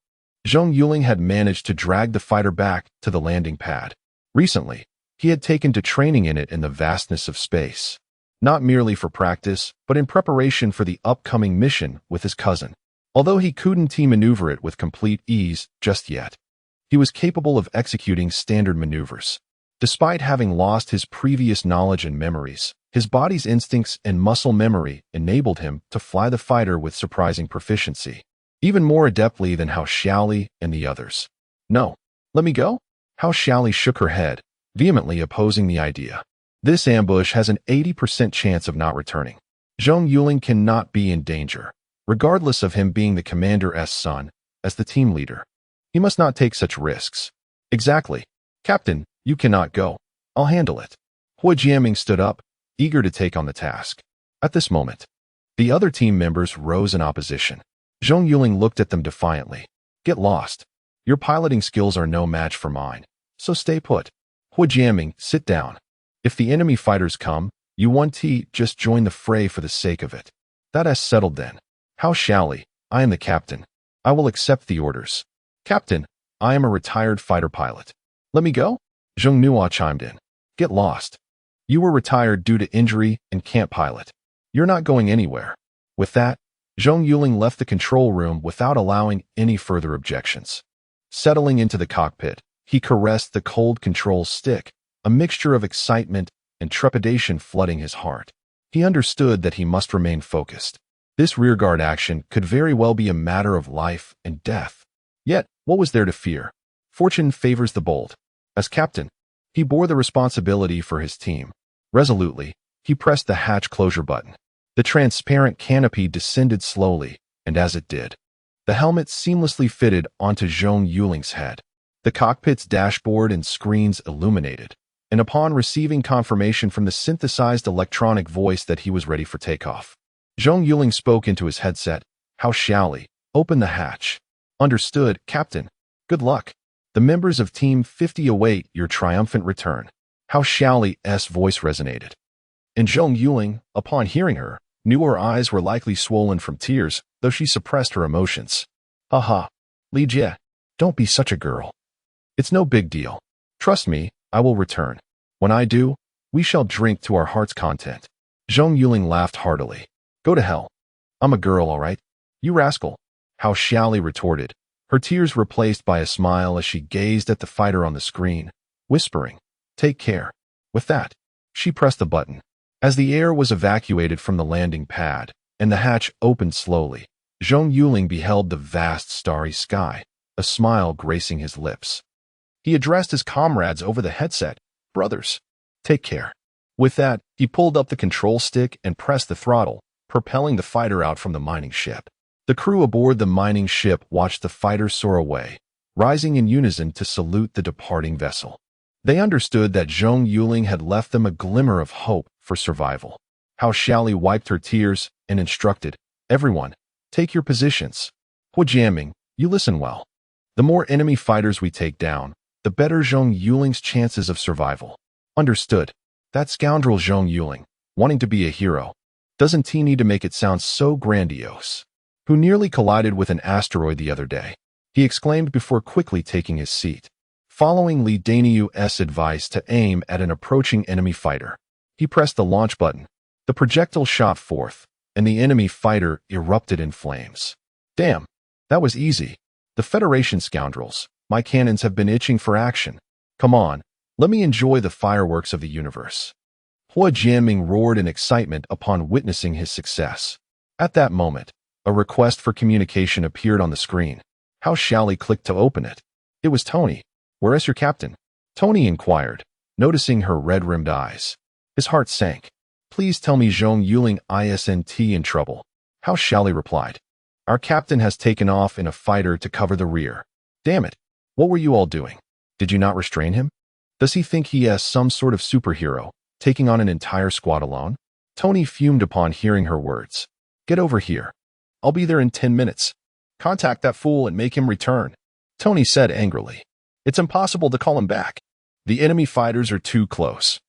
Zhong Yuling had managed to drag the fighter back to the landing pad. Recently, he had taken to training in it in the vastness of space, not merely for practice, but in preparation for the upcoming mission with his cousin. Although he couldn't maneuver it with complete ease just yet, he was capable of executing standard maneuvers. Despite having lost his previous knowledge and memories, his body's instincts and muscle memory enabled him to fly the fighter with surprising proficiency, even more adeptly than Hao Xiaoli and the others. No, let me go? Hao Xiaoli shook her head, vehemently opposing the idea. This ambush has an 80% chance of not returning. Zhong Yuling cannot be in danger, regardless of him being the commander's son, as the team leader. He must not take such risks. Exactly. Captain, you cannot go. I'll handle it. Hua Jiaming stood up, eager to take on the task. At this moment, the other team members rose in opposition. Zhong Yuling looked at them defiantly. Get lost. Your piloting skills are no match for mine, so stay put. Hua Jiaming, sit down. If the enemy fighters come, you want to just join the fray for the sake of it. That is settled then. Hao Xiaoli, I am the captain. I will accept the orders. Captain, I am a retired fighter pilot. Let me go? Zhong Nua chimed in. Get lost. You were retired due to injury and can't pilot. You're not going anywhere. With that, Zhong Yuling left the control room without allowing any further objections. Settling into the cockpit, he caressed the cold control stick, a mixture of excitement and trepidation flooding his heart. He understood that he must remain focused. This rearguard action could very well be a matter of life and death. Yet, what was there to fear? Fortune favors the bold. As captain, he bore the responsibility for his team. Resolutely, he pressed the hatch closure button. The transparent canopy descended slowly, and as it did, the helmet seamlessly fitted onto Zhong Yuling's head. The cockpit's dashboard and screens illuminated, and upon receiving confirmation from the synthesized electronic voice that he was ready for takeoff, Zhong Yuling spoke into his headset. Hao Xiaoli, open the hatch. Understood, Captain. Good luck. The members of Team 50 await your triumphant return. Hao Xiaoli's voice resonated. And Zhong Yuling, upon hearing her, knew her eyes were likely swollen from tears, though she suppressed her emotions. Haha. Li Jie, don't be such a girl. It's no big deal. Trust me, I will return. When I do, we shall drink to our heart's content. Zhong Yuling laughed heartily. Go to hell. I'm a girl, all right? You rascal. Hao Xiaoli retorted, her tears replaced by a smile as she gazed at the fighter on the screen, whispering, Take care. With that, she pressed the button. As the air was evacuated from the landing pad, and the hatch opened slowly, Zhong Yuling beheld the vast starry sky, a smile gracing his lips. He addressed his comrades over the headset, Brothers, take care. With that, he pulled up the control stick and pressed the throttle, propelling the fighter out from the mining ship. The crew aboard the mining ship watched the fighter soar away, rising in unison to salute the departing vessel. They understood that Zhong Yuling had left them a glimmer of hope for survival. Hao Xiaoli wiped her tears and instructed, Everyone, take your positions. Hua Jiaming, you listen well. The more enemy fighters we take down, the better Zhong Yuling's chances of survival. Understood. That scoundrel Zhong Yuling, wanting to be a hero, doesn't he need to make it sound so grandiose? Who nearly collided with an asteroid the other day, he exclaimed before quickly taking his seat. Following Li Daniu's advice to aim at an approaching enemy fighter, he pressed the launch button. The projectile shot forth, and the enemy fighter erupted in flames. Damn, that was easy. The Federation scoundrels, my cannons have been itching for action. Come on, let me enjoy the fireworks of the universe. Hua Jiaming roared in excitement upon witnessing his success. At that moment, a request for communication appeared on the screen. Hao Xiaoli clicked to open it. It was Tony. Where is your captain? Tony inquired, noticing her red-rimmed eyes. His heart sank. Please tell me Zhong Yuling isn't in trouble. How Xiaoli replied. Our captain has taken off in a fighter to cover the rear. Damn it. What were you all doing? Did you not restrain him? Does he think he is some sort of superhero, taking on an entire squad alone? Tony fumed upon hearing her words. Get over here. I'll be there in 10 minutes. Contact that fool and make him return. Tony said angrily. It's impossible to call him back. The enemy fighters are too close.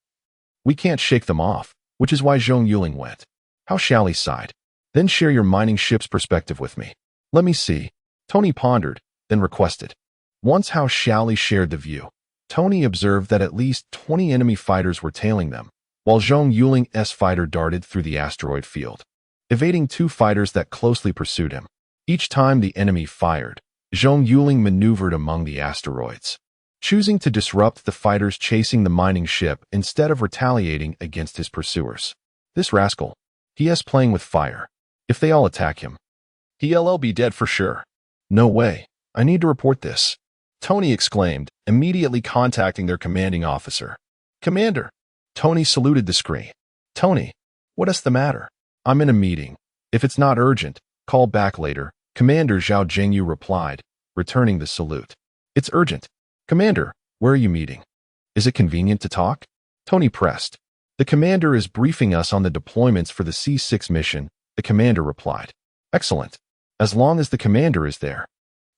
We can't shake them off, which is why Zhong Yuling went. How Xiaoli sighed. Then share your mining ship's perspective with me. Let me see. Tony pondered, then requested. Once How Xiaoli shared the view, Tony observed that at least 20 enemy fighters were tailing them, while Zhong Yuling's fighter darted through the asteroid field, evading 2 fighters that closely pursued him. Each time the enemy fired, Zhong Yuling maneuvered among the asteroids, choosing to disrupt the fighters chasing the mining ship instead of retaliating against his pursuers. This rascal, he is playing with fire. If they all attack him, he'll be dead for sure. No way. I need to report this. Tony exclaimed, immediately contacting their commanding officer. Commander. Tony saluted the screen. Tony, what is the matter? I'm in a meeting. If it's not urgent, call back later. Commander Zhao Jingyu replied, returning the salute. It's urgent. Commander, where are you meeting? Is it convenient to talk? Tony pressed. The commander is briefing us on the deployments for the C6 mission, the commander replied. Excellent. As long as the commander is there.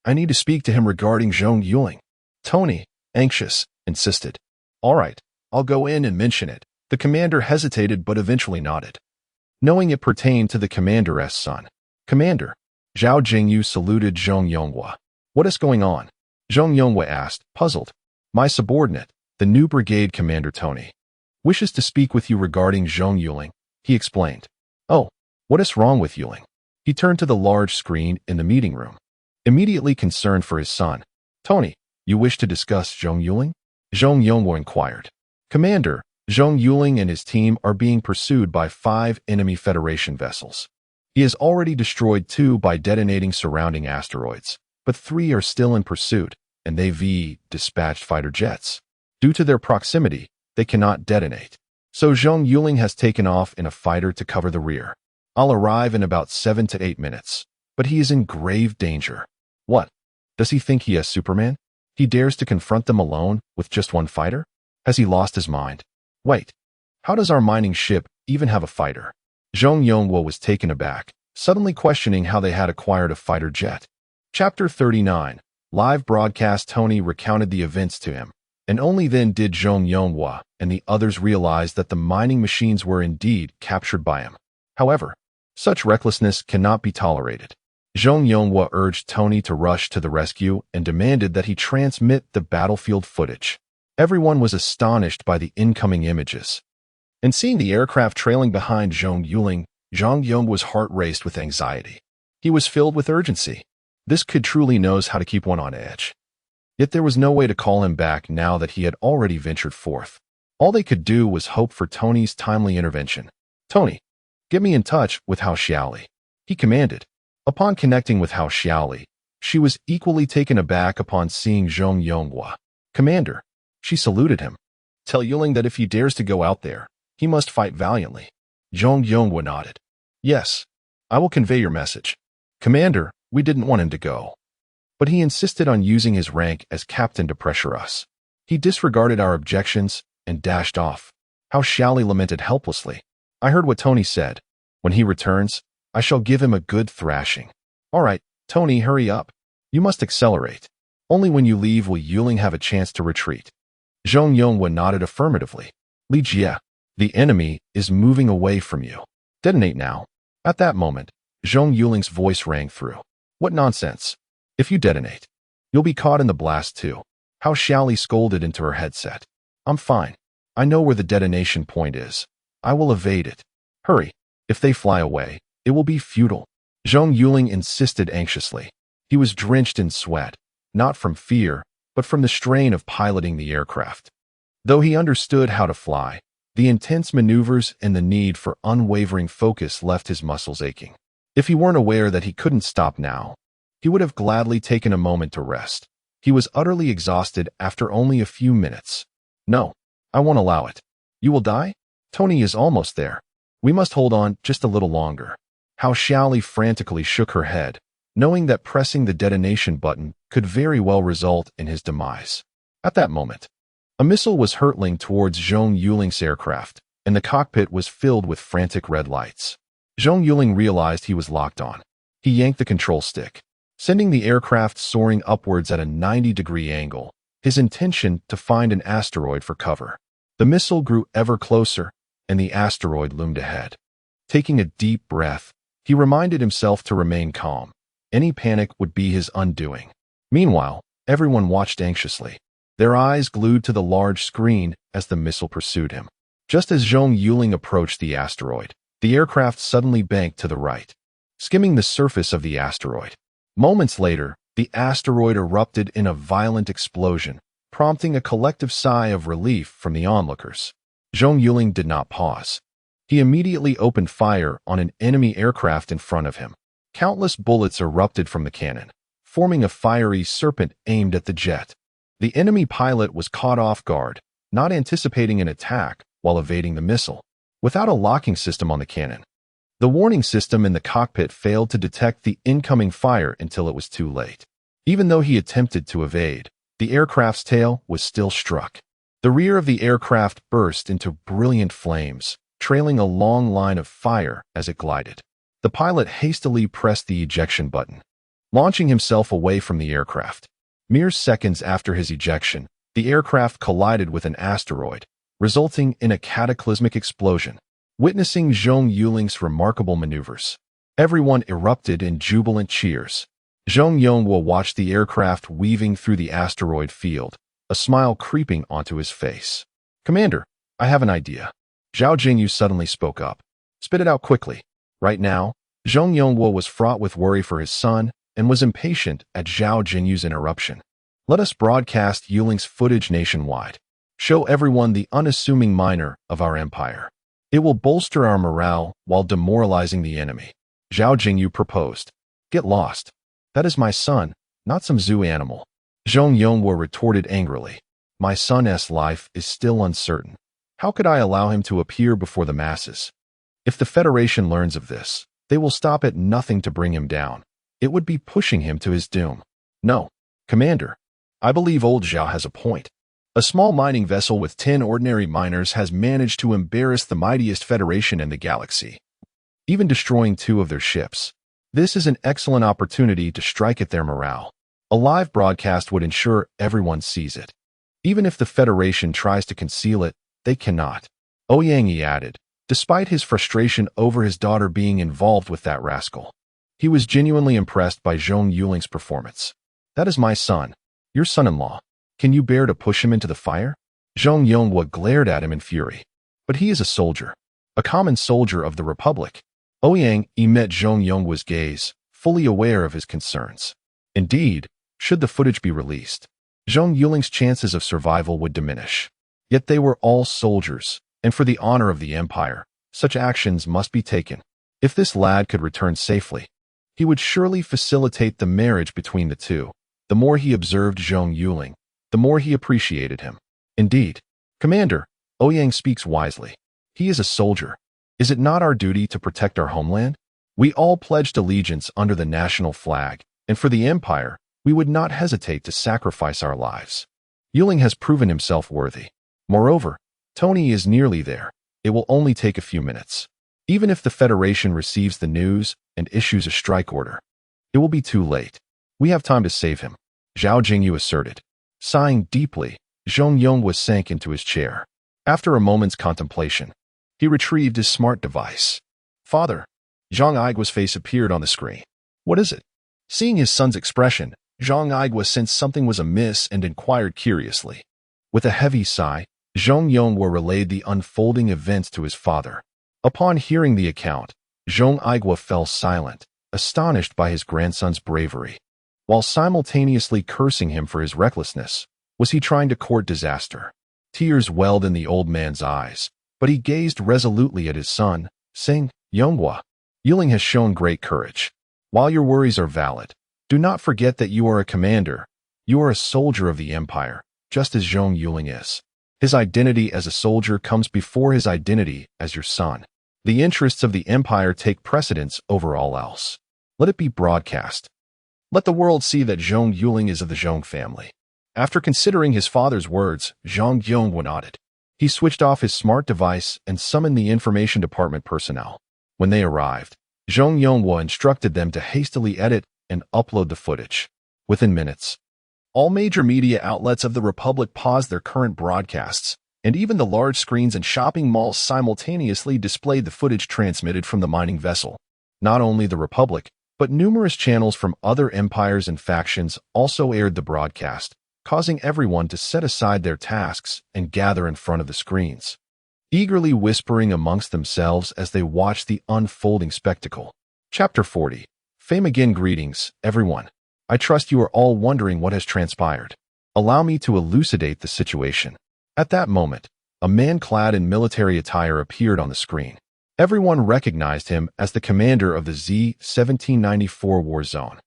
I need to speak to him regarding Zhong Yuling. Tony, anxious, insisted. All right, I'll go in and mention it. The commander hesitated but eventually nodded, knowing it pertained to the commander's son. Commander. Zhao Jingyu saluted Zhong Yonghua. What is going on? Zhong Yonghua asked, puzzled. My subordinate, the new brigade commander Tony, wishes to speak with you regarding Zhong Yuling, he explained. Oh, what is wrong with Yuling? He turned to the large screen in the meeting room, immediately concerned for his son. Tony, you wish to discuss Zhong Yuling? Zhong Yonghua inquired. Commander, Zhong Yuling and his team are being pursued by 5 enemy Federation vessels. He has already destroyed 2 by detonating surrounding asteroids, but 3 are still in pursuit, and they've dispatched fighter jets. Due to their proximity, they cannot detonate. So Zhong Yuling has taken off in a fighter to cover the rear. I'll arrive in about 7 to 8 minutes, but he is in grave danger. What? Does he think he is Superman? He dares to confront them alone with just 1 fighter? Has he lost his mind? Wait, how does our mining ship even have a fighter? Zhong Yonghua was taken aback, suddenly questioning how they had acquired a fighter jet. Chapter 39. Live broadcast. Tony recounted the events to him, and only then did Zhong Yonghua and the others realize that the mining machines were indeed captured by him. However, such recklessness cannot be tolerated. Zhong Yonghua urged Tony to rush to the rescue and demanded that he transmit the battlefield footage. Everyone was astonished by the incoming images. And seeing the aircraft trailing behind Zhong Yuling, Zhong Yonghua's heart raced with anxiety. He was filled with urgency. This kid truly knows how to keep one on edge. Yet there was no way to call him back now that he had already ventured forth. All they could do was hope for Tony's timely intervention. Tony, get me in touch with How Xiaoli, he commanded. Upon connecting with How Xiaoli, she was equally taken aback upon seeing Zhong Yonghua. Commander, she saluted him. Tell Yuling that if he dares to go out there, he must fight valiantly. Zhong Yonghua nodded. Yes, I will convey your message. Commander, we didn't want him to go, but he insisted on using his rank as captain to pressure us. He disregarded our objections and dashed off. How Xiaoli lamented helplessly. I heard what Tony said. When he returns, I shall give him a good thrashing. All right, Tony, hurry up. You must accelerate. Only when you leave will Yuling have a chance to retreat. Zhong Yonghua nodded affirmatively. Li Jie, the enemy is moving away from you. Detonate now. At that moment, Zhong Yuling's voice rang through. What nonsense. If you detonate, you'll be caught in the blast too. How Xiaoli scolded into her headset. I'm fine. I know where the detonation point is. I will evade it. Hurry. If they fly away, it will be futile. Zhong Yuling insisted anxiously. He was drenched in sweat, not from fear, but from the strain of piloting the aircraft. Though he understood how to fly, the intense maneuvers and the need for unwavering focus left his muscles aching. If he weren't aware that he couldn't stop now, he would have gladly taken a moment to rest. He was utterly exhausted after only a few minutes. No, I won't allow it. You will die? Tony is almost there. We must hold on just a little longer. Hao Xiaoli frantically shook her head, knowing that pressing the detonation button could very well result in his demise. At that moment, a missile was hurtling towards Zhong Yuling's aircraft, and the cockpit was filled with frantic red lights. Zhong Yuling realized he was locked on. He yanked the control stick, sending the aircraft soaring upwards at a 90-degree angle, his intention to find an asteroid for cover. The missile grew ever closer, and the asteroid loomed ahead. Taking a deep breath, he reminded himself to remain calm. Any panic would be his undoing. Meanwhile, everyone watched anxiously, their eyes glued to the large screen as the missile pursued him. Just as Zhong Yuling approached the asteroid, the aircraft suddenly banked to the right, skimming the surface of the asteroid. Moments later, the asteroid erupted in a violent explosion, prompting a collective sigh of relief from the onlookers. Zhong Yuling did not pause. He immediately opened fire on an enemy aircraft in front of him. Countless bullets erupted from the cannon, forming a fiery serpent aimed at the jet. The enemy pilot was caught off guard, not anticipating an attack while evading the missile. Without a locking system on the cannon, the warning system in the cockpit failed to detect the incoming fire until it was too late. Even though he attempted to evade, the aircraft's tail was still struck. The rear of the aircraft burst into brilliant flames, trailing a long line of fire as it glided. The pilot hastily pressed the ejection button, launching himself away from the aircraft. Mere seconds after his ejection, the aircraft collided with an asteroid, resulting in a cataclysmic explosion. Witnessing Zhong Yuling's remarkable maneuvers, everyone erupted in jubilant cheers. Zhong Yuling watched the aircraft weaving through the asteroid field, a smile creeping onto his face. "Commander, I have an idea." Zhao Jingyu suddenly spoke up. "Spit it out quickly." Right now, Zhong Yuling was fraught with worry for his son and was impatient at Zhao Jingyu's interruption. "Let us broadcast Yuling's footage nationwide. Show everyone the unassuming miner of our empire. It will bolster our morale while demoralizing the enemy." Zhao Jingyu proposed. "Get lost. That is my son, not some zoo animal." Zhong Yuling retorted angrily. "My son's life is still uncertain. How could I allow him to appear before the masses? If the Federation learns of this, they will stop at nothing to bring him down. It would be pushing him to his doom." "No, Commander. I believe old Zhao has a point. A small mining vessel with 10 ordinary miners has managed to embarrass the mightiest Federation in the galaxy, even destroying 2 of their ships. This is an excellent opportunity to strike at their morale. A live broadcast would ensure everyone sees it. Even if the Federation tries to conceal it, they cannot." Ouyang added, despite his frustration over his daughter being involved with that rascal. He was genuinely impressed by Zhong Yuling's performance. "That is my son, your son-in-law. Can you bear to push him into the fire?" Zhong Yuling glared at him in fury. "But he is a soldier, a common soldier of the Republic." Ouyang met Zhong Yuling's gaze, fully aware of his concerns. Indeed, should the footage be released, Zhong Yuling's chances of survival would diminish. Yet they were all soldiers, and for the honor of the Empire, such actions must be taken. If this lad could return safely, he would surely facilitate the marriage between the two. The more he observed Zhong Yuling, the more he appreciated him. "Indeed, Commander, Ouyang speaks wisely. He is a soldier. Is it not our duty to protect our homeland? We all pledged allegiance under the national flag, and for the Empire, we would not hesitate to sacrifice our lives. Yuling has proven himself worthy. Moreover, Tony is nearly there. It will only take a few minutes. Even if the Federation receives the news and issues a strike order, it will be too late. We have time to save him," Zhao Jingyu asserted. Sighing deeply, Zhong Yuling sank into his chair. After a moment's contemplation, he retrieved his smart device. "Father." Zhang Yigua's face appeared on the screen. "What is it?" Seeing his son's expression, Zhang Yigua sensed something was amiss and inquired curiously. With a heavy sigh, Zhong Yuling relayed the unfolding events to his father. Upon hearing the account, Zhong Yigua fell silent, astonished by his grandson's bravery. While simultaneously cursing him for his recklessness, was he trying to court disaster? Tears welled in the old man's eyes, but he gazed resolutely at his son, saying, "Yonghua, Yuling has shown great courage. While your worries are valid, do not forget that you are a commander. You are a soldier of the Empire, just as Zhong Yuling is. His identity as a soldier comes before his identity as your son. The interests of the Empire take precedence over all else. Let it be broadcast. Let the world see that Zhong Yuling is of the Zhong family. After considering his father's words, Zhong Yuling nodded. He switched off his smart device and summoned the information department personnel. When they arrived, Zhong Yuling instructed them to hastily edit and upload the footage. Within minutes, all major media outlets of the Republic paused their current broadcasts, and even the large screens and shopping malls simultaneously displayed the footage transmitted from the mining vessel. Not only the Republic, but numerous channels from other empires and factions also aired the broadcast, causing everyone to set aside their tasks and gather in front of the screens, eagerly whispering amongst themselves as they watched the unfolding spectacle. Chapter 40. Fame again. Greetings, everyone. I trust you are all wondering what has transpired. Allow me to elucidate the situation. At that moment, a man clad in military attire appeared on the screen. Everyone recognized him as the commander of the Z-1794 war zone.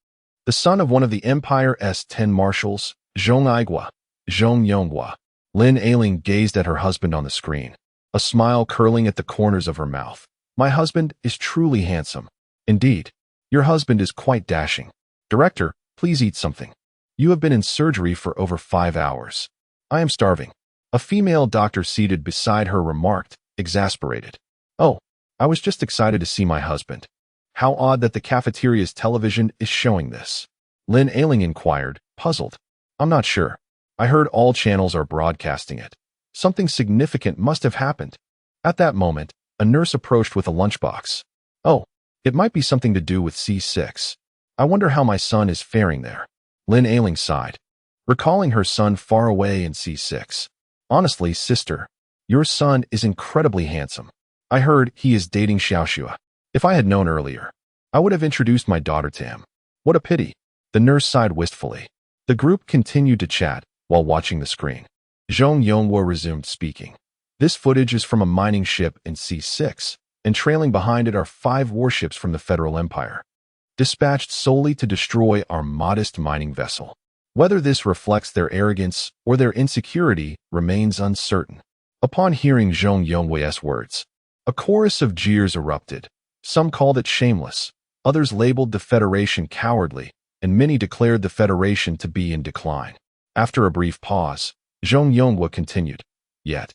The son of one of the Empire's 10 marshals, Zhong Yuling. Lin Ailing gazed at her husband on the screen, a smile curling at the corners of her mouth. My husband is truly handsome. Indeed, your husband is quite dashing. Director, please eat something. You have been in surgery for over 5 hours. I am starving. A female doctor seated beside her remarked, exasperated. Oh, I was just excited to see my husband. How odd that the cafeteria's television is showing this. Lin Ailing inquired, puzzled. I'm not sure. I heard all channels are broadcasting it. Something significant must have happened. At that moment, a nurse approached with a lunchbox. Oh, it might be something to do with C6. I wonder how my son is faring there. Lin Ailing sighed, recalling her son far away in C6. Honestly, sister, your son is incredibly handsome. I heard he is dating Xiaoxua. If I had known earlier, I would have introduced my daughter to him. What a pity. The nurse sighed wistfully. The group continued to chat while watching the screen. Zhong Yuling resumed speaking. This footage is from a mining ship in C6, and trailing behind it are 5 warships from the Federal Empire, dispatched solely to destroy our modest mining vessel. Whether this reflects their arrogance or their insecurity remains uncertain. Upon hearing Zhong Yuling's words, a chorus of jeers erupted. Some called it shameless, others labeled the Federation cowardly, and many declared the Federation to be in decline. After a brief pause, Zhong Yuling continued. Yet,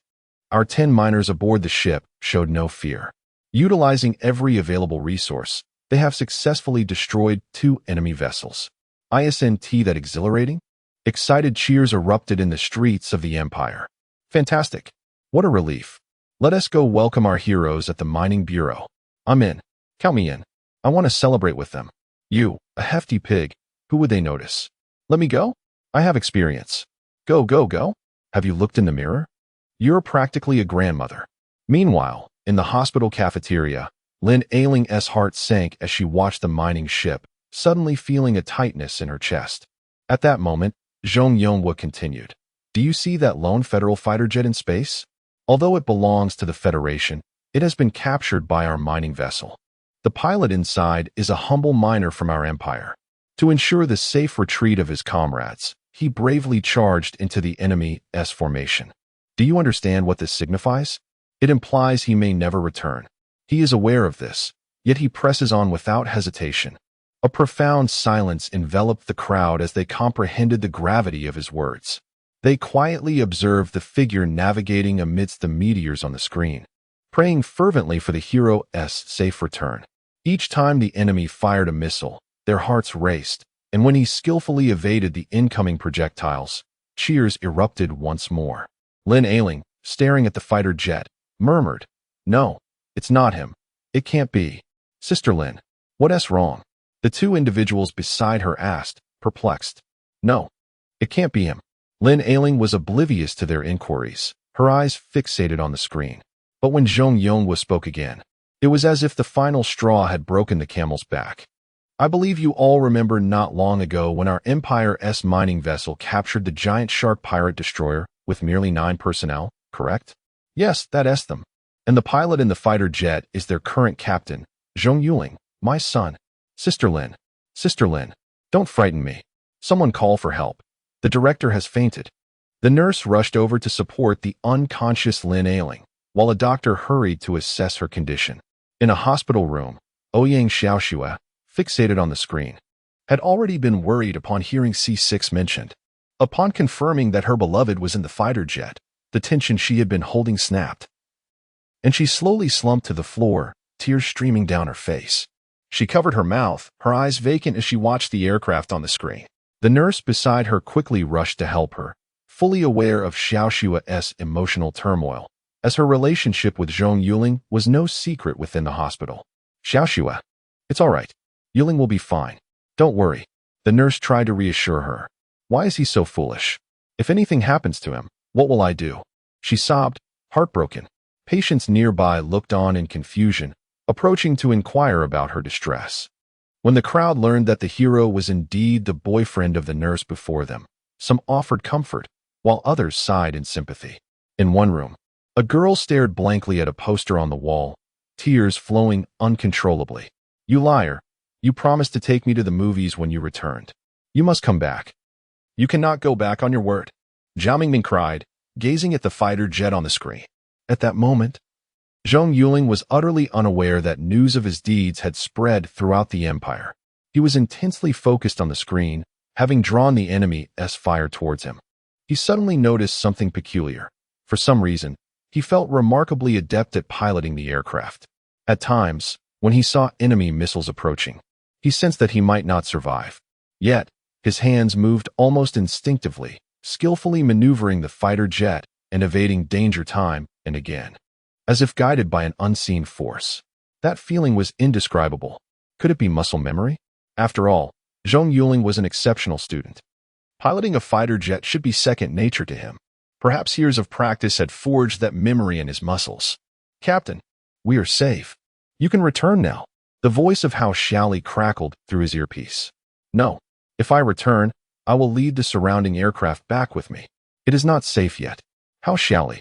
our 10 miners aboard the ship showed no fear. Utilizing every available resource, they have successfully destroyed 2 enemy vessels. Isn't that exhilarating? Excited cheers erupted in the streets of the Empire. Fantastic. What a relief. Let us go welcome our heroes at the Mining Bureau. I'm in. Count me in. I want to celebrate with them. You, a hefty pig. Who would they notice? Let me go? I have experience. Go, go, go. Have you looked in the mirror? You're practically a grandmother. Meanwhile, in the hospital cafeteria, Lin Ailing's heart sank as she watched the mining ship, suddenly feeling a tightness in her chest. At that moment, Zhong Yuling continued. Do you see that lone Federal fighter jet in space? Although it belongs to the Federation, it has been captured by our mining vessel. The pilot inside is a humble miner from our empire. To ensure the safe retreat of his comrades, he bravely charged into the enemy's formation. Do you understand what this signifies? It implies he may never return. He is aware of this, yet he presses on without hesitation. A profound silence enveloped the crowd as they comprehended the gravity of his words. They quietly observed the figure navigating amidst the meteors on the screen, praying fervently for the hero's safe return. Each time the enemy fired a missile, their hearts raced, and when he skillfully evaded the incoming projectiles, cheers erupted once more. Lin Ailing, staring at the fighter jet, murmured, No, it's not him. It can't be. Sister Lin, what's wrong? The 2 individuals beside her asked, perplexed. No, it can't be him. Lin Ailing was oblivious to their inquiries, her eyes fixated on the screen. But when Zhong Yuling spoke again, it was as if the final straw had broken the camel's back. I believe you all remember not long ago when our Empire's mining vessel captured the giant shark pirate destroyer with merely 9 personnel, correct? Yes, that's them. And the pilot in the fighter jet is their current captain, Zhong Yuling, my son. Sister Lin, don't frighten me. Someone call for help. The director has fainted. The nurse rushed over to support the unconscious Lin Ailing, while a doctor hurried to assess her condition. In a hospital room, Ouyang Xiaoxue, fixated on the screen, had already been worried upon hearing C6 mentioned. Upon confirming that her beloved was in the fighter jet, the tension she had been holding snapped, and she slowly slumped to the floor, tears streaming down her face. She covered her mouth, her eyes vacant as she watched the aircraft on the screen. The nurse beside her quickly rushed to help her, fully aware of Xiaoxue's emotional turmoil, as her relationship with Zhong Yuling was no secret within the hospital. Xiaoxue, it's all right. Yuling will be fine. Don't worry. The nurse tried to reassure her. Why is he so foolish? If anything happens to him, what will I do? She sobbed, heartbroken. Patients nearby looked on in confusion, approaching to inquire about her distress. When the crowd learned that the hero was indeed the boyfriend of the nurse before them, some offered comfort, while others sighed in sympathy. In one room, a girl stared blankly at a poster on the wall, tears flowing uncontrollably. You liar. You promised to take me to the movies when you returned. You must come back. You cannot go back on your word. Zhao Mingming cried, gazing at the fighter jet on the screen. At that moment, Zhong Yuling was utterly unaware that news of his deeds had spread throughout the empire. He was intensely focused on the screen, having drawn the enemy's fire towards him. He suddenly noticed something peculiar. For some reason, he felt remarkably adept at piloting the aircraft. At times, when he saw enemy missiles approaching, he sensed that he might not survive. Yet, his hands moved almost instinctively, skillfully maneuvering the fighter jet and evading danger time and again, as if guided by an unseen force. That feeling was indescribable. Could it be muscle memory? After all, Zhong Yuling was an exceptional student. Piloting a fighter jet should be second nature to him. Perhaps years of practice had forged that memory in his muscles. Captain, we are safe. You can return now. The voice of Hao Xiaoli crackled through his earpiece. No. If I return, I will lead the surrounding aircraft back with me. It is not safe yet. Hao Xiaoli,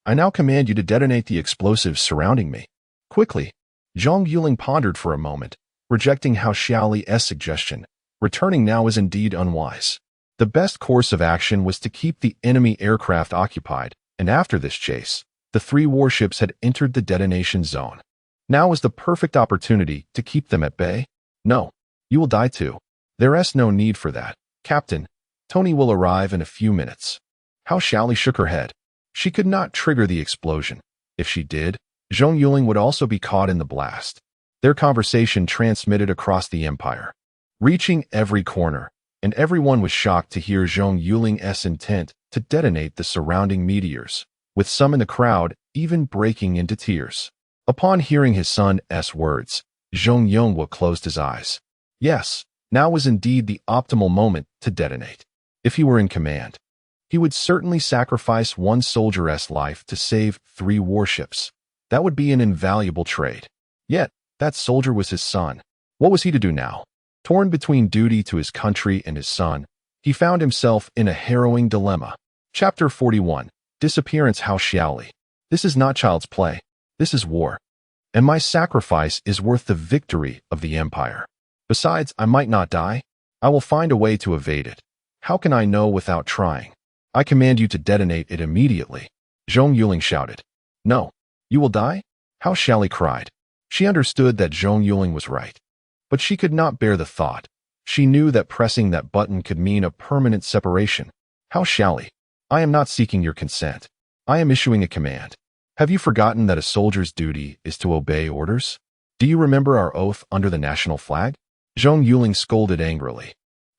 I now command you to detonate the explosives surrounding me. Quickly. Zhong Yuling pondered for a moment, rejecting Hao Xiaoli's suggestion. Returning now is indeed unwise. The best course of action was to keep the enemy aircraft occupied, and after this chase, the three warships had entered the detonation zone. Now was the perfect opportunity to keep them at bay. No, you will die too. There's no need for that. Captain, Tony will arrive in a few minutes. Hao Xiaoli shook her head. She could not trigger the explosion. If she did, Zhong Yuling would also be caught in the blast. Their conversation transmitted across the empire, reaching every corner, and everyone was shocked to hear Zhong Yuling's intent to detonate the surrounding meteors, with some in the crowd even breaking into tears. Upon hearing his son's words, Zhong Yuling closed his eyes. Yes, now was indeed the optimal moment to detonate. If he were in command, he would certainly sacrifice one soldier's life to save 3 warships. That would be an invaluable trade. Yet, that soldier was his son. What was he to do now? Torn between duty to his country and his son, he found himself in a harrowing dilemma. Chapter 41. Disappearance Hao Xiaoli. This is not child's play. This is war. And my sacrifice is worth the victory of the empire. Besides, I might not die. I will find a way to evade it. How can I know without trying? I command you to detonate it immediately. Zhong Yuling shouted. No. You will die? Hao Xiaoli cried. She understood that Zhong Yuling was right. But she could not bear the thought. She knew that pressing that button could mean a permanent separation. Hao Xiaoli, I am not seeking your consent. I am issuing a command. Have you forgotten that a soldier's duty is to obey orders? Do you remember our oath under the national flag? Zhong Yuling scolded angrily.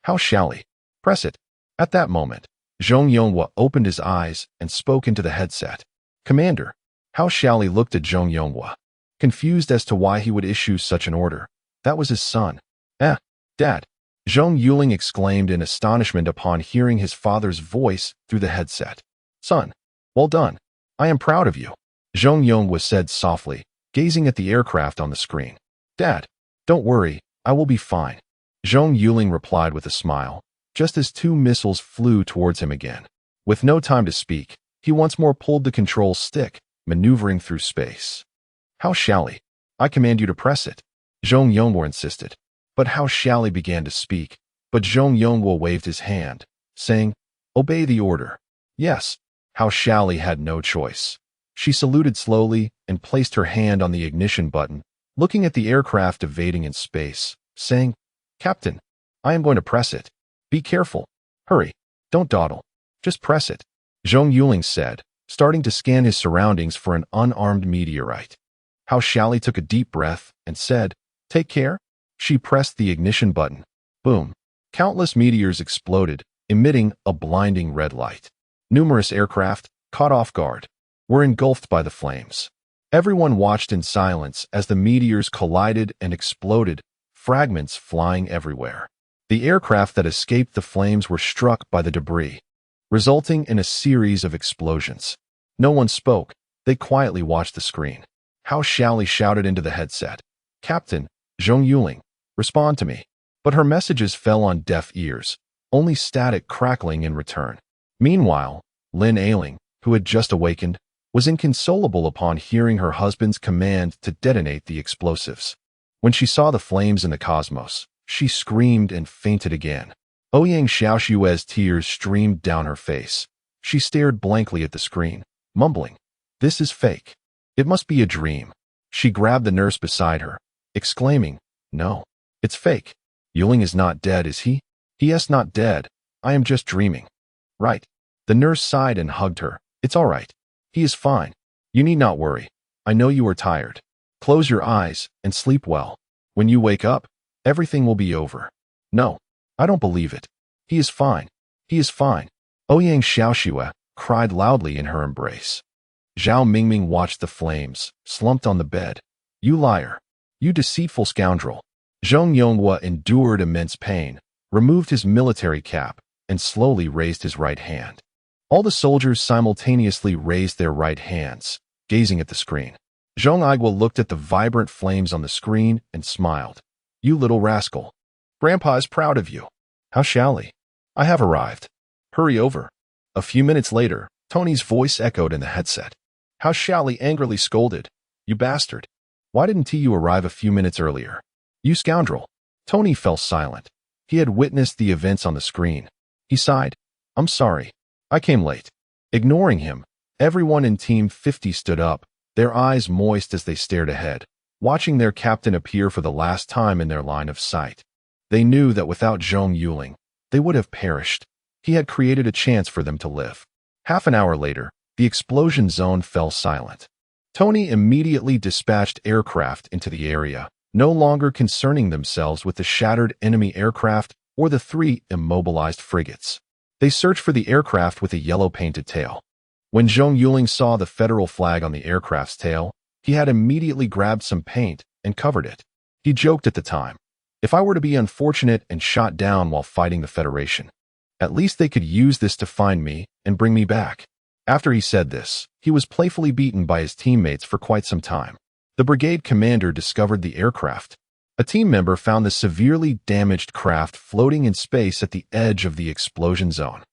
Hao Xiaoli, press it. At that moment, Zhong Yuling opened his eyes and spoke into the headset. Commander. Hao Xiaoli looked at Zhong Yuling, confused as to why he would issue such an order. That was his son. Dad. Zhong Yuling exclaimed in astonishment upon hearing his father's voice through the headset. Son, well done. I am proud of you. Zhong Yuling said softly, gazing at the aircraft on the screen. Dad, don't worry, I will be fine. Zhong Yuling replied with a smile, just as 2 missiles flew towards him again. With no time to speak, he once more pulled the control stick, maneuvering through space. Hao Xiaoli, I command you to press it. Zhong Yuling insisted. But Hao Xiaoli began to speak, but Zhong Yuling waved his hand, saying, Obey the order. Yes. Hao Xiaoli had no choice. She saluted slowly and placed her hand on the ignition button, looking at the aircraft evading in space, saying, "Captain, I am going to press it. Be careful. Hurry. Don't dawdle. Just press it," Zhong Yuling said, starting to scan his surroundings for an unarmed meteorite. Hao Xiaoli took a deep breath and said, "Take care." She pressed the ignition button. Boom. Countless meteors exploded, emitting a blinding red light. Numerous aircraft, caught off guard, were engulfed by the flames. Everyone watched in silence as the meteors collided and exploded, fragments flying everywhere. The aircraft that escaped the flames were struck by the debris, resulting in a series of explosions. No one spoke. They quietly watched the screen. Hao Xiaoli shouted into the headset, "Captain, Zhong Yuling, respond to me." But her messages fell on deaf ears, only static crackling in return. Meanwhile, Lin Ailing, who had just awakened, was inconsolable upon hearing her husband's command to detonate the explosives. When she saw the flames in the cosmos, she screamed and fainted again. Ouyang Xiaoshue's tears streamed down her face. She stared blankly at the screen, mumbling, "This is fake. It must be a dream." She grabbed the nurse beside her, exclaiming, "No, it's fake. Yuling is not dead, is he?" "He is not dead. I am just dreaming." "Right." The nurse sighed and hugged her. "It's all right. He is fine. You need not worry. I know you are tired. Close your eyes and sleep well. When you wake up, everything will be over." "No, I don't believe it. He is fine. He is fine." Ouyang Xiaoxue cried loudly in her embrace. Zhao Mingming watched the flames, slumped on the bed. "You liar. You deceitful scoundrel." Zhong Yonghua endured immense pain, removed his military cap, and slowly raised his right hand. All the soldiers simultaneously raised their right hands, gazing at the screen. Zhong Igua looked at the vibrant flames on the screen and smiled. "You little rascal. Grandpa is proud of you." "Hao Xiaoli, I have arrived. Hurry over." A few minutes later, Tony's voice echoed in the headset. Hao Xiaoli angrily scolded, "You bastard. Why didn't you arrive a few minutes earlier? You scoundrel." Tony fell silent. He had witnessed the events on the screen. He sighed, "I'm sorry. I came late." Ignoring him, everyone in Team 50 stood up, their eyes moist as they stared ahead, watching their captain appear for the last time in their line of sight. They knew that without Zhong Yuling, they would have perished. He had created a chance for them to live. Half an hour later, the explosion zone fell silent. Tony immediately dispatched aircraft into the area, no longer concerning themselves with the shattered enemy aircraft or the 3 immobilized frigates. They searched for the aircraft with a yellow-painted tail. When Zhong Yuling saw the federal flag on the aircraft's tail, he had immediately grabbed some paint and covered it. He joked at the time, "If I were to be unfortunate and shot down while fighting the Federation, at least they could use this to find me and bring me back." After he said this, he was playfully beaten by his teammates for quite some time. The brigade commander discovered the aircraft. A team member found the severely damaged craft floating in space at the edge of the explosion zone.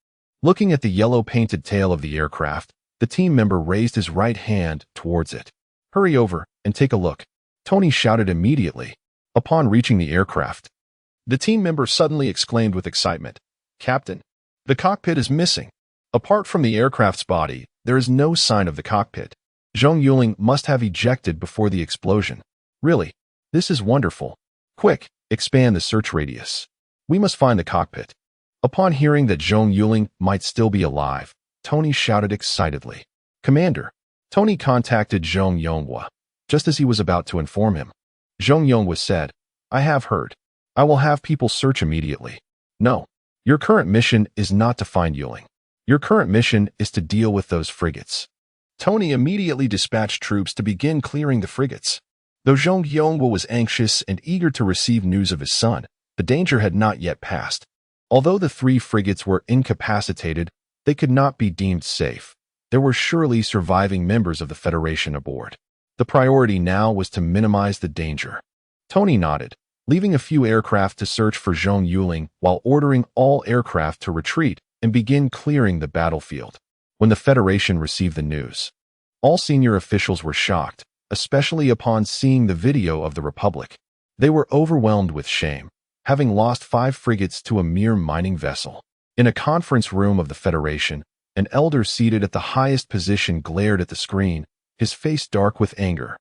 Looking at the yellow-painted tail of the aircraft, the team member raised his right hand towards it. "Hurry over and take a look," Tony shouted immediately. Upon reaching the aircraft, the team member suddenly exclaimed with excitement, "Captain, the cockpit is missing. Apart from the aircraft's body, there is no sign of the cockpit. Zhong Yuling must have ejected before the explosion. Really, this is wonderful. Quick, expand the search radius. We must find the cockpit." Upon hearing that Zhong Yuling might still be alive, Tony shouted excitedly, "Commander." Tony contacted Zhong Yonghua, just as he was about to inform him. Zhong Yonghua said, "I have heard. I will have people search immediately." "No, your current mission is not to find Yuling. Your current mission is to deal with those frigates." Tony immediately dispatched troops to begin clearing the frigates. Though Zhong Yonghua was anxious and eager to receive news of his son, the danger had not yet passed. Although the 3 frigates were incapacitated, they could not be deemed safe. There were surely surviving members of the Federation aboard. The priority now was to minimize the danger. Tony nodded, leaving a few aircraft to search for Zhong Yuling while ordering all aircraft to retreat and begin clearing the battlefield. When the Federation received the news, all senior officials were shocked, especially upon seeing the video of the Republic. They were overwhelmed with shame, having lost 5 frigates to a mere mining vessel. In a conference room of the Federation, an elder seated at the highest position glared at the screen, his face dark with anger.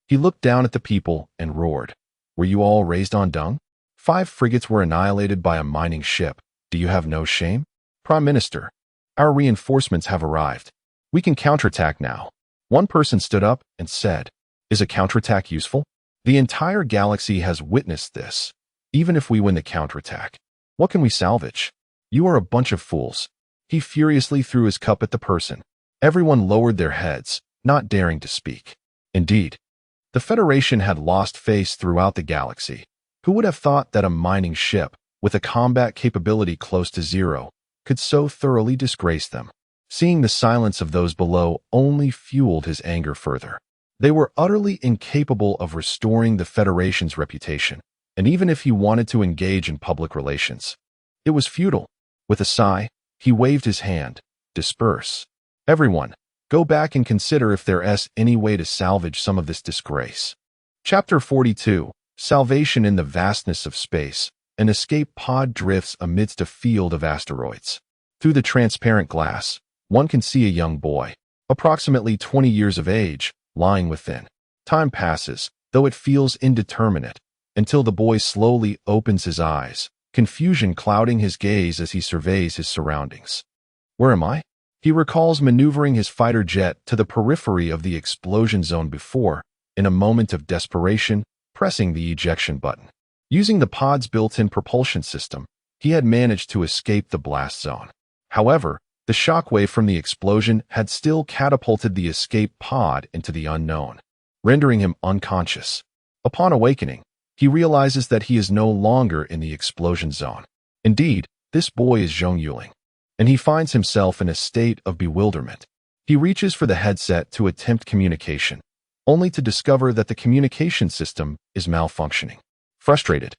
He looked down at the people and roared, "Were you all raised on dung? 5 frigates were annihilated by a mining ship. Do you have no shame? Prime Minister, our reinforcements have arrived. We can counterattack now." One person stood up and said, "Is a counterattack useful? The entire galaxy has witnessed this. Even if we win the counterattack, what can we salvage? You are a bunch of fools." He furiously threw his cup at the person. Everyone lowered their heads, not daring to speak. Indeed, the Federation had lost face throughout the galaxy. Who would have thought that a mining ship, with a combat capability close to zero, could so thoroughly disgrace them? Seeing the silence of those below only fueled his anger further. They were utterly incapable of restoring the Federation's reputation, and even if he wanted to engage in public relations, it was futile. With a sigh, he waved his hand. "Disperse. Everyone, go back and consider if there's any way to salvage some of this disgrace." Chapter 42, Salvation in the Vastness of Space. An escape pod drifts amidst a field of asteroids. Through the transparent glass, one can see a young boy, approximately 20 years of age, lying within. Time passes, though it feels indeterminate, until the boy slowly opens his eyes, confusion clouding his gaze as he surveys his surroundings. Where am I? He recalls maneuvering his fighter jet to the periphery of the explosion zone before, in a moment of desperation, pressing the ejection button. Using the pod's built-in propulsion system, he had managed to escape the blast zone. However, the shockwave from the explosion had still catapulted the escape pod into the unknown, rendering him unconscious. Upon awakening, he realizes that he is no longer in the explosion zone. Indeed, this boy is Zhong Yuling, and he finds himself in a state of bewilderment. He reaches for the headset to attempt communication, only to discover that the communication system is malfunctioning. Frustrated,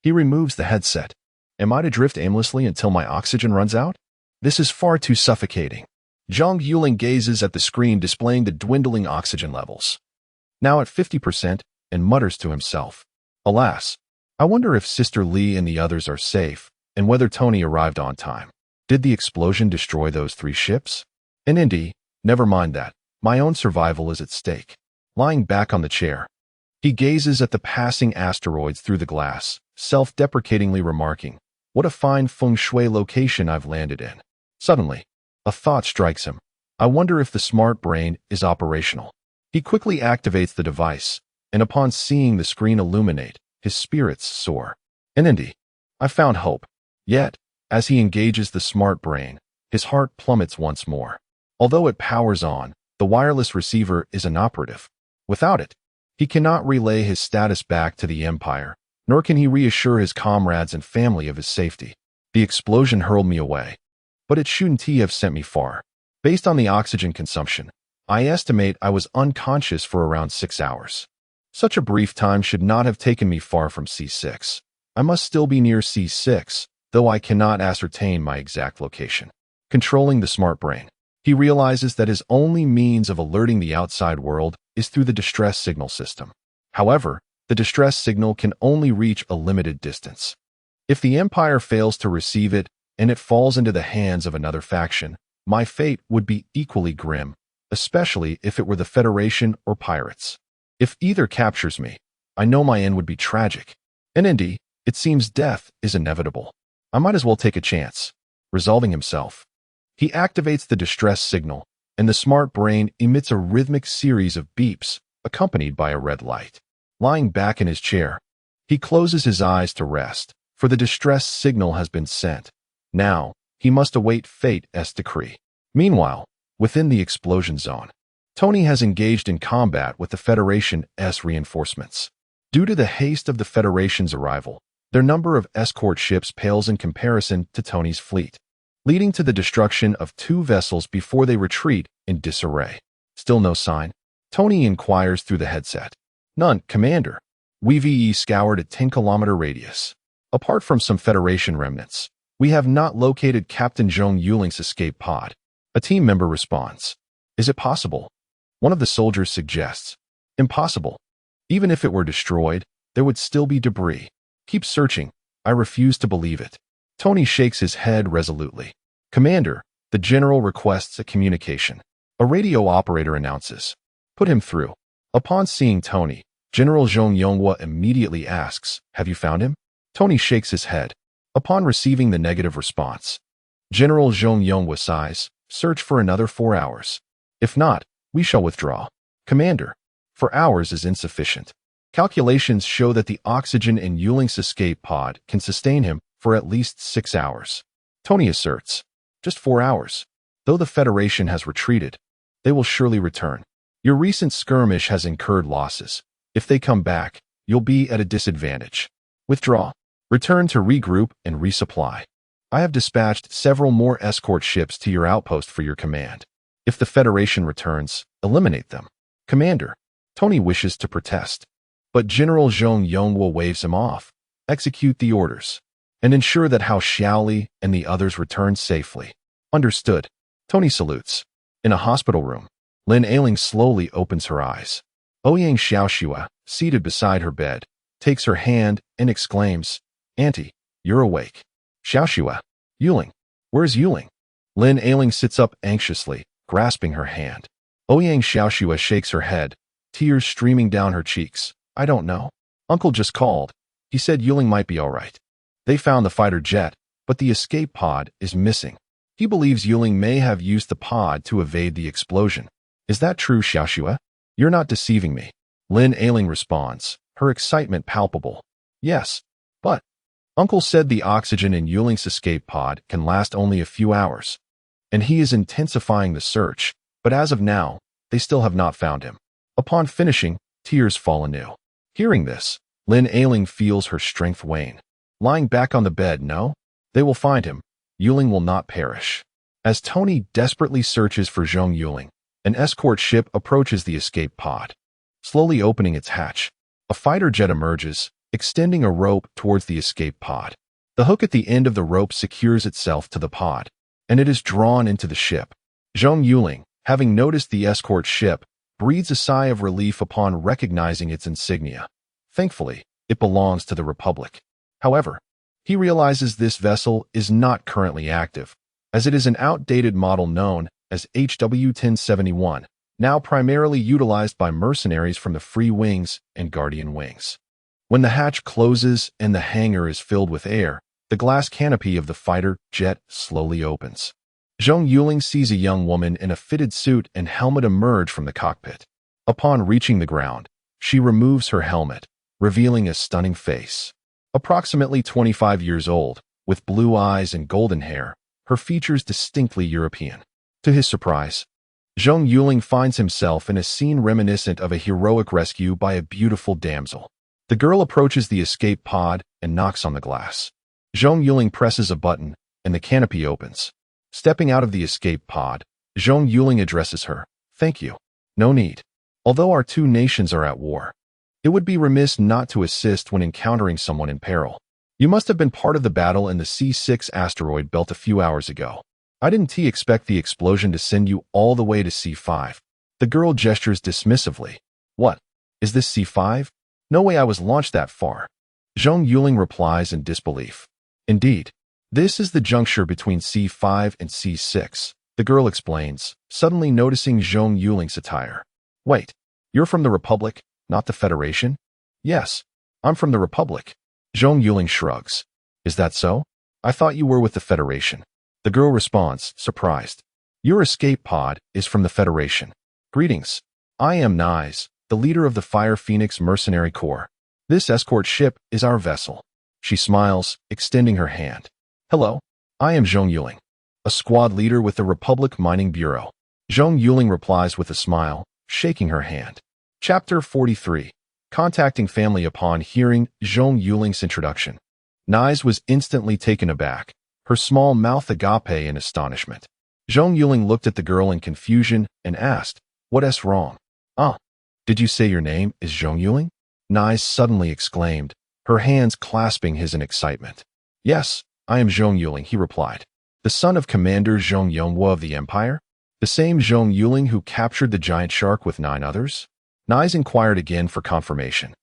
he removes the headset. Am I to drift aimlessly until my oxygen runs out? This is far too suffocating. Zhong Yuling gazes at the screen displaying the dwindling oxygen levels, now at 50%, and mutters to himself, "Alas, I wonder if Sister Lee and the others are safe, and whether Tony arrived on time. Did the explosion destroy those 3 ships? And Indy, never mind that. My own survival is at stake." Lying back on the chair, he gazes at the passing asteroids through the glass, self-deprecatingly remarking, "What a fine feng shui location I've landed in." Suddenly, a thought strikes him. I wonder if the smart brain is operational. He quickly activates the device, and upon seeing the screen illuminate, his spirits soar. And Indy, I found hope. Yet, as he engages the smart brain, his heart plummets once more. Although it powers on, the wireless receiver is inoperative. Without it, he cannot relay his status back to the Empire, nor can he reassure his comrades and family of his safety. The explosion hurled me away, but it shouldn't have sent me far. Based on the oxygen consumption, I estimate I was unconscious for around 6 hours. Such a brief time should not have taken me far from C6. I must still be near C6, though I cannot ascertain my exact location. Controlling the smart brain, he realizes that his only means of alerting the outside world is through the distress signal system. However, the distress signal can only reach a limited distance. If the Empire fails to receive it and it falls into the hands of another faction, my fate would be equally grim, especially if it were the Federation or pirates. If either captures me, I know my end would be tragic. And Indy, it seems death is inevitable. I might as well take a chance. Resolving himself, he activates the distress signal, and the smart brain emits a rhythmic series of beeps, accompanied by a red light. Lying back in his chair, he closes his eyes to rest, for the distress signal has been sent. Now, he must await fate's decree. Meanwhile, within the explosion zone, Tony has engaged in combat with the Federation's reinforcements. Due to the haste of the Federation's arrival, their number of escort ships pales in comparison to Tony's fleet, leading to the destruction of 2 vessels before they retreat in disarray. Still no sign? Tony inquires through the headset. None, Commander. We've scoured a 10-kilometer radius. Apart from some Federation remnants, we have not located Captain Zhong Yuling's escape pod. A team member responds. Is it possible? One of the soldiers suggests. Impossible. Even if it were destroyed, there would still be debris. Keep searching. I refuse to believe it. Tony shakes his head resolutely. Commander, the general requests a communication. A radio operator announces. Put him through. Upon seeing Tony, General Zhong Yuling immediately asks, "Have you found him?" Tony shakes his head. Upon receiving the negative response, General Zhong Yuling sighs, "Search for another 4 hours. If not, we shall withdraw." "Commander, 4 hours is insufficient. Calculations show that the oxygen in Yuling's escape pod can sustain him for at least 6 hours." Tony asserts, "Just 4 hours. Though the Federation has retreated, they will surely return. Your recent skirmish has incurred losses. If they come back, you'll be at a disadvantage. Withdraw. Return to regroup and resupply. I have dispatched several more escort ships to your outpost for your command. If the Federation returns, eliminate them." "Commander," Tony wishes to protest, but General Zhong Yuling waves him off. "Execute the orders, and ensure that Hao Xiaoli and the others return safely." "Understood." Tony salutes. In a hospital room, Lin Ailing slowly opens her eyes. Ouyang Xiaoxua, seated beside her bed, takes her hand and exclaims, "Auntie, you're awake." "Xiaoxua, Yuling. Where's Yuling?" Lin Ailing sits up anxiously, grasping her hand. Ouyang Xiaoxua shakes her head, tears streaming down her cheeks. "I don't know. Uncle just called. He said Yuling might be all right. They found the fighter jet, but the escape pod is missing. He believes Yuling may have used the pod to evade the explosion." "Is that true, Xiaoxua? You're not deceiving me." Lin Ailing responds, her excitement palpable. "Yes, but Uncle said the oxygen in Yuling's escape pod can last only a few hours, and he is intensifying the search, but as of now, they still have not found him." Upon finishing, tears fall anew. Hearing this, Lin Ailing feels her strength wane. Lying back on the bed, "No, they will find him. Yuling will not perish." As Tony desperately searches for Zhong Yuling, an escort ship approaches the escape pod. Slowly opening its hatch, a fighter jet emerges, extending a rope towards the escape pod. The hook at the end of the rope secures itself to the pod, and it is drawn into the ship. Zhong Yuling, having noticed the escort ship, breathes a sigh of relief upon recognizing its insignia. Thankfully, it belongs to the Republic. However, he realizes this vessel is not currently active, as it is an outdated model known as HW-1071, now primarily utilized by mercenaries from the Free Wings and Guardian Wings. When the hatch closes and the hangar is filled with air, the glass canopy of the fighter jet slowly opens. Zhong Yuling sees a young woman in a fitted suit and helmet emerge from the cockpit. Upon reaching the ground, she removes her helmet, revealing a stunning face. Approximately 25 years old, with blue eyes and golden hair, her features distinctly European. To his surprise, Zhong Yuling finds himself in a scene reminiscent of a heroic rescue by a beautiful damsel. The girl approaches the escape pod and knocks on the glass. Zhong Yuling presses a button, and the canopy opens. Stepping out of the escape pod, Zhong Yuling addresses her. "Thank you. No need. Although our two nations are at war, it would be remiss not to assist when encountering someone in peril. You must have been part of the battle in the C6 asteroid belt a few hours ago. I didn't expect the explosion to send you all the way to C5. The girl gestures dismissively. "What? Is this C5? No way I was launched that far." Zhong Yuling replies in disbelief. "Indeed. This is the juncture between C5 and C6, the girl explains, suddenly noticing Zhong Yuling's attire. "Wait, you're from the Republic, not the Federation?" "Yes, I'm from the Republic." Zhong Yuling shrugs. "Is that so? I thought you were with the Federation." The girl responds, surprised. "Your escape pod is from the Federation. Greetings. I am Nais, the leader of the Fire Phoenix Mercenary Corps. This escort ship is our vessel." She smiles, extending her hand. "Hello, I am Zhong Yuling, a squad leader with the Republic Mining Bureau." Zhong Yuling replies with a smile, shaking her hand. Chapter 43. Contacting family. Upon hearing Zhong Yuling's introduction, Nais was instantly taken aback, her small mouth agape in astonishment. Zhong Yuling looked at the girl in confusion and asked, "What's wrong?" "Ah, did you say your name is Zhong Yuling?" Nais suddenly exclaimed, her hands clasping his in excitement. "Yes, I am Zhong Yuling," he replied. "The son of Commander Zhong Yuling of the Empire? The same Zhong Yuling who captured the giant shark with 9 others?" Nais inquired again for confirmation.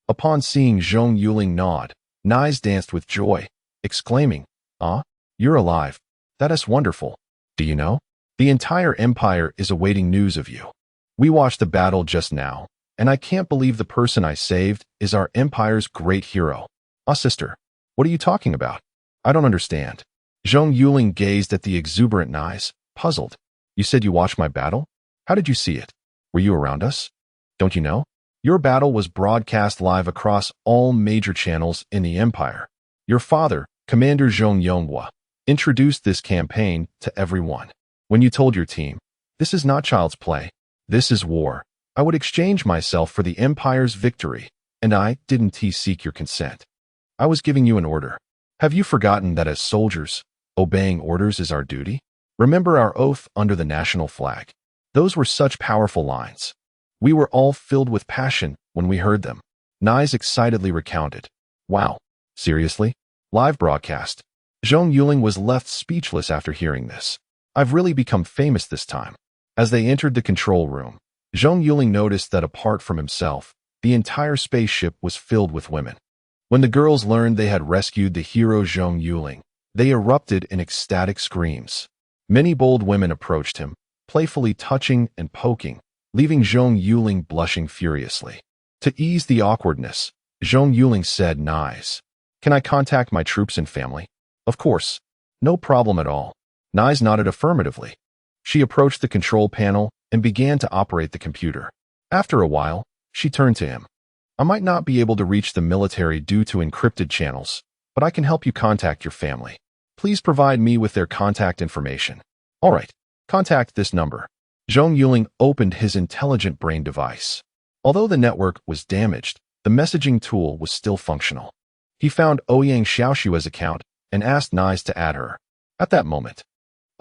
Upon seeing Zhong Yuling nod, Nais danced with joy, exclaiming, "Ah, you're alive. That is wonderful. Do you know? The entire Empire is awaiting news of you. We watched the battle just now, And I can't believe the person I saved is our empire's great hero. Ah, sister, what are you talking about? I don't understand. Zhong Yuling gazed at the exuberant Nais, puzzled. You said you watched my battle? How did you see it? Were you around us? Don't you know? Your battle was broadcast live across all major channels in the Empire. Your father, Commander Zhong Yuling, introduced this campaign to everyone. When you told your team, this is not child's play, this is war, I would exchange myself for the Empire's victory, and I didn't seek your consent. I was giving you an order. Have you forgotten that as soldiers, obeying orders is our duty? Remember our oath under the national flag. Those were such powerful lines. We were all filled with passion when we heard them. Nais excitedly recounted. Wow, seriously? Live broadcast. Zhong Yuling was left speechless after hearing this. I've really become famous this time. As they entered the control room, Zhong Yuling noticed that apart from himself, the entire spaceship was filled with women. When the girls learned they had rescued the hero Zhong Yuling, they erupted in ecstatic screams. Many bold women approached him, playfully touching and poking, leaving Zhong Yuling blushing furiously. To ease the awkwardness, Zhong Yuling said, Nais, can I contact my troops and family? Of course. No problem at all. Nais nodded affirmatively. She approached the control panel and began to operate the computer. After a while, she turned to him. I might not be able to reach the military due to encrypted channels, but I can help you contact your family. Please provide me with their contact information. All right, contact this number. Zhong Yuling opened his intelligent brain device. Although the network was damaged, the messaging tool was still functional. He found Ouyang Xiaoshua's account and asked Nais to add her. At that moment,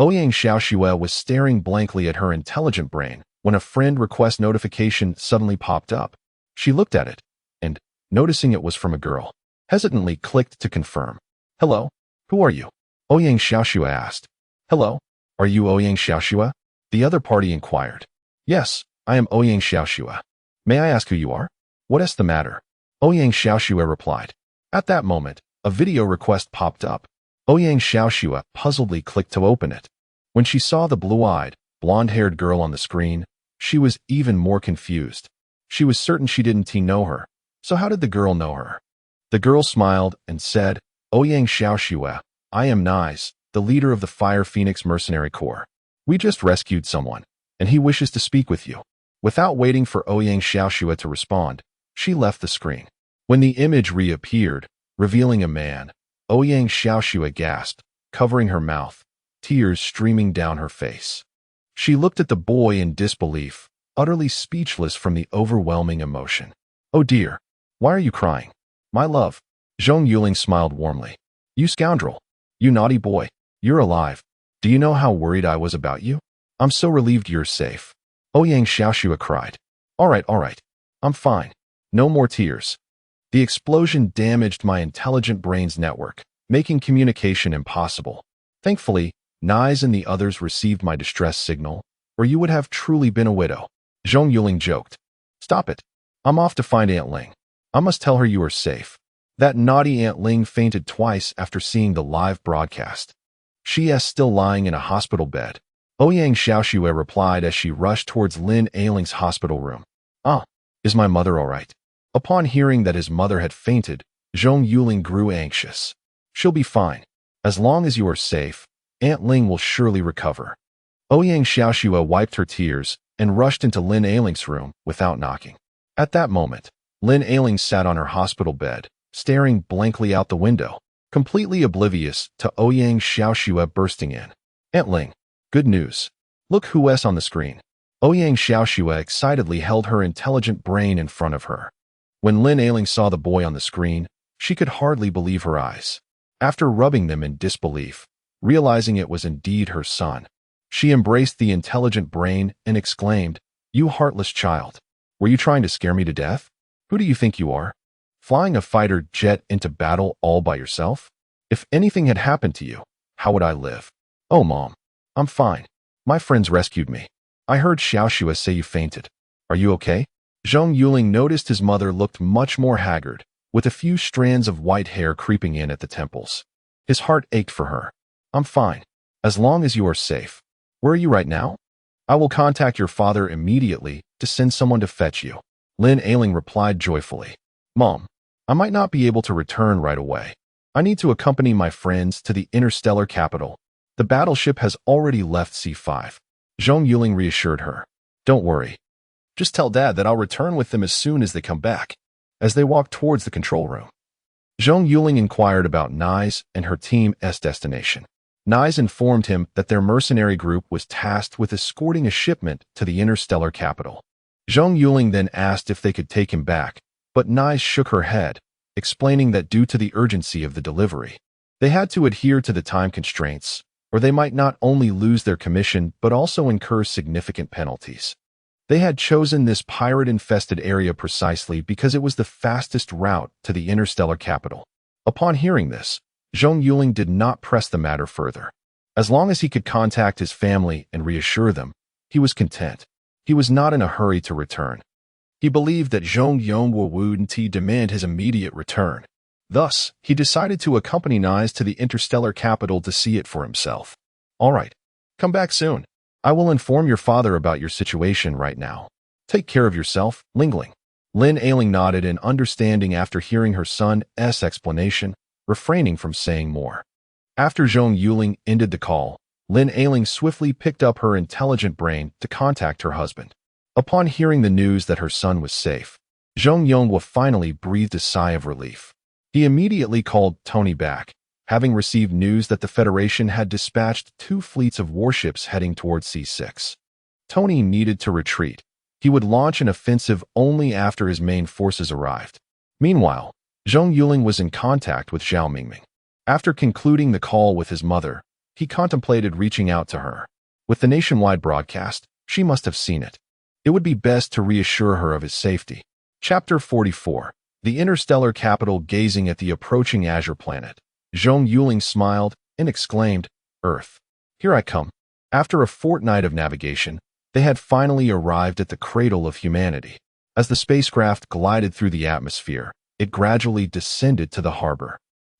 Ouyang Xiaoshua was staring blankly at her intelligent brain when a friend request notification suddenly popped up. She looked at it and, noticing it was from a girl, hesitantly clicked to confirm. Hello, who are you? Ouyang Xiaoshua asked. Hello, are you Ouyang Xiaoshua? The other party inquired. Yes, I am Ouyang Xiaoshua. May I ask who you are? What is the matter? Ouyang Xiaoshua replied. At that moment, a video request popped up. Ouyang Xiaoshua puzzledly clicked to open it. When she saw the blue-eyed, blonde-haired girl on the screen, she was even more confused. She was certain she didn't know her, so how did the girl know her? The girl smiled and said, Ouyang Xiaoshua, I am Nais, the leader of the Fire Phoenix Mercenary Corps. We just rescued someone, and he wishes to speak with you. Without waiting for Ouyang Xiaoshua to respond, she left the screen. When the image reappeared, revealing a man, Ouyang Xiaoshua gasped, covering her mouth, tears streaming down her face. She looked at the boy in disbelief, utterly speechless from the overwhelming emotion. Oh dear, why are you crying? My love. Zhong Yuling smiled warmly. You scoundrel. You naughty boy. You're alive. Do you know how worried I was about you? I'm so relieved you're safe. Ouyang Xiaoshua cried. All right. I'm fine. No more tears. The explosion damaged my intelligent brain's network, making communication impossible. Thankfully, Nais and the others received my distress signal, or you would have truly been a widow. Zhong Yuling joked. Stop it. I'm off to find Aunt Ling. I must tell her you are safe. That naughty Aunt Ling fainted twice after seeing the live broadcast. She is still lying in a hospital bed. Ouyang Xiaoshua replied as she rushed towards Lin Ailing's hospital room. Ah, is my mother all right? Upon hearing that his mother had fainted, Zhong Yuling grew anxious. She'll be fine. As long as you are safe, Aunt Ling will surely recover. Ouyang Xiaoshua wiped her tears and rushed into Lin Ailing's room without knocking. At that moment, Lin Ailing sat on her hospital bed, staring blankly out the window, completely oblivious to Ouyang Xiaoshua bursting in. Aunt Ling, good news. Look who's on the screen. Ouyang Xiaoshua excitedly held her intelligent brain in front of her. When Lin Ailing saw the boy on the screen, she could hardly believe her eyes. After rubbing them in disbelief, realizing it was indeed her son, she embraced the intelligent brain and exclaimed, You heartless child. Were you trying to scare me to death? Who do you think you are? Flying a fighter jet into battle all by yourself? If anything had happened to you, how would I live? Oh, Mom. I'm fine. My friends rescued me. I heard Xiaoshua say you fainted. Are you okay? Zhong Yuling noticed his mother looked much more haggard, with a few strands of white hair creeping in at the temples. His heart ached for her. I'm fine. As long as you are safe. Where are you right now? I will contact your father immediately to send someone to fetch you. Lin Ailing replied joyfully. Mom, I might not be able to return right away. I need to accompany my friends to the interstellar capital. The battleship has already left C5. Zhong Yuling reassured her. Don't worry. Just tell Dad that I'll return with them as soon as they come back. As they walked towards the control room, Zhong Yuling inquired about Nai's and her team's destination. Nai's informed him that their mercenary group was tasked with escorting a shipment to the interstellar capital. Zhong Yuling then asked if they could take him back, but Nai shook her head, explaining that due to the urgency of the delivery, they had to adhere to the time constraints, or they might not only lose their commission but also incur significant penalties. They had chosen this pirate-infested area precisely because it was the fastest route to the interstellar capital. Upon hearing this, Zhong Yuling did not press the matter further. As long as he could contact his family and reassure them, he was content. He was not in a hurry to return. He believed that Zhong Yuling wouldn't demand his immediate return. Thus, he decided to accompany Nais to the interstellar capital to see it for himself. All right, come back soon. I will inform your father about your situation right now. Take care of yourself, Lingling. Lin Ailing nodded in understanding after hearing her son's explanation, refraining from saying more. After Zhong Yuling ended the call, Lin Ailing swiftly picked up her intelligent brain to contact her husband. Upon hearing the news that her son was safe, Zhong Yuling finally breathed a sigh of relief. He immediately called Tony back, having received news that the Federation had dispatched 2 fleets of warships heading towards C6. Tony needed to retreat. He would launch an offensive only after his main forces arrived. Meanwhile, Zhong Yuling was in contact with Zhao Mingming. After concluding the call with his mother, he contemplated reaching out to her. With the nationwide broadcast, she must have seen it. It would be best to reassure her of his safety. Chapter 44. The interstellar capital gazing at the approaching azure planet. Zhong Yuling smiled and exclaimed, Earth, here I come. After a fortnight of navigation, they had finally arrived at the cradle of humanity. As the spacecraft glided through the atmosphere, it gradually descended to the harbor.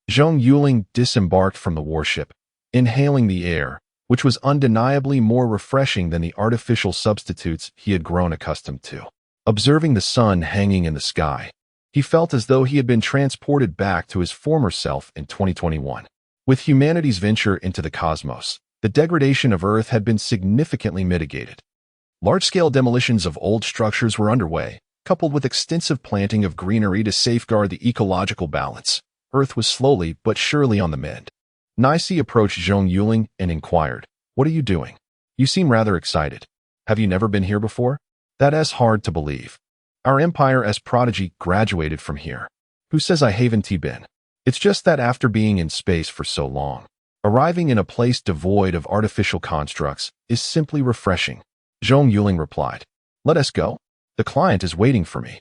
Zhong Yuling disembarked from the warship, inhaling the air, which was undeniably more refreshing than the artificial substitutes he had grown accustomed to. Observing the sun hanging in the sky, he felt as though he had been transported back to his former self in 2021. With humanity's venture into the cosmos, the degradation of Earth had been significantly mitigated. Large-scale demolitions of old structures were underway, coupled with extensive planting of greenery to safeguard the ecological balance. Earth was slowly but surely on the mend. Nisi approached Zhong Yuling and inquired, What are you doing? You seem rather excited. Have you never been here before? That's hard to believe. Our Empire's prodigy graduated from here. Who says I haven't been? It's just that after being in space for so long, arriving in a place devoid of artificial constructs is simply refreshing. Zhong Yuling replied. Let us go. The client is waiting for me.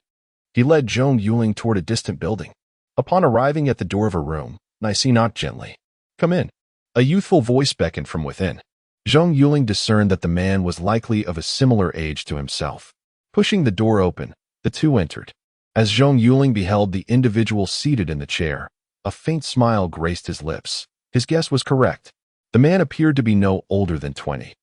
He led Zhong Yuling toward a distant building. Upon arriving at the door of a room, Nisi knocked gently. Come in. A youthful voice beckoned from within. Zhong Yuling discerned that the man was likely of a similar age to himself. Pushing the door open, the two entered. As Zhong Yuling beheld the individual seated in the chair, a faint smile graced his lips. His guess was correct. The man appeared to be no older than 20.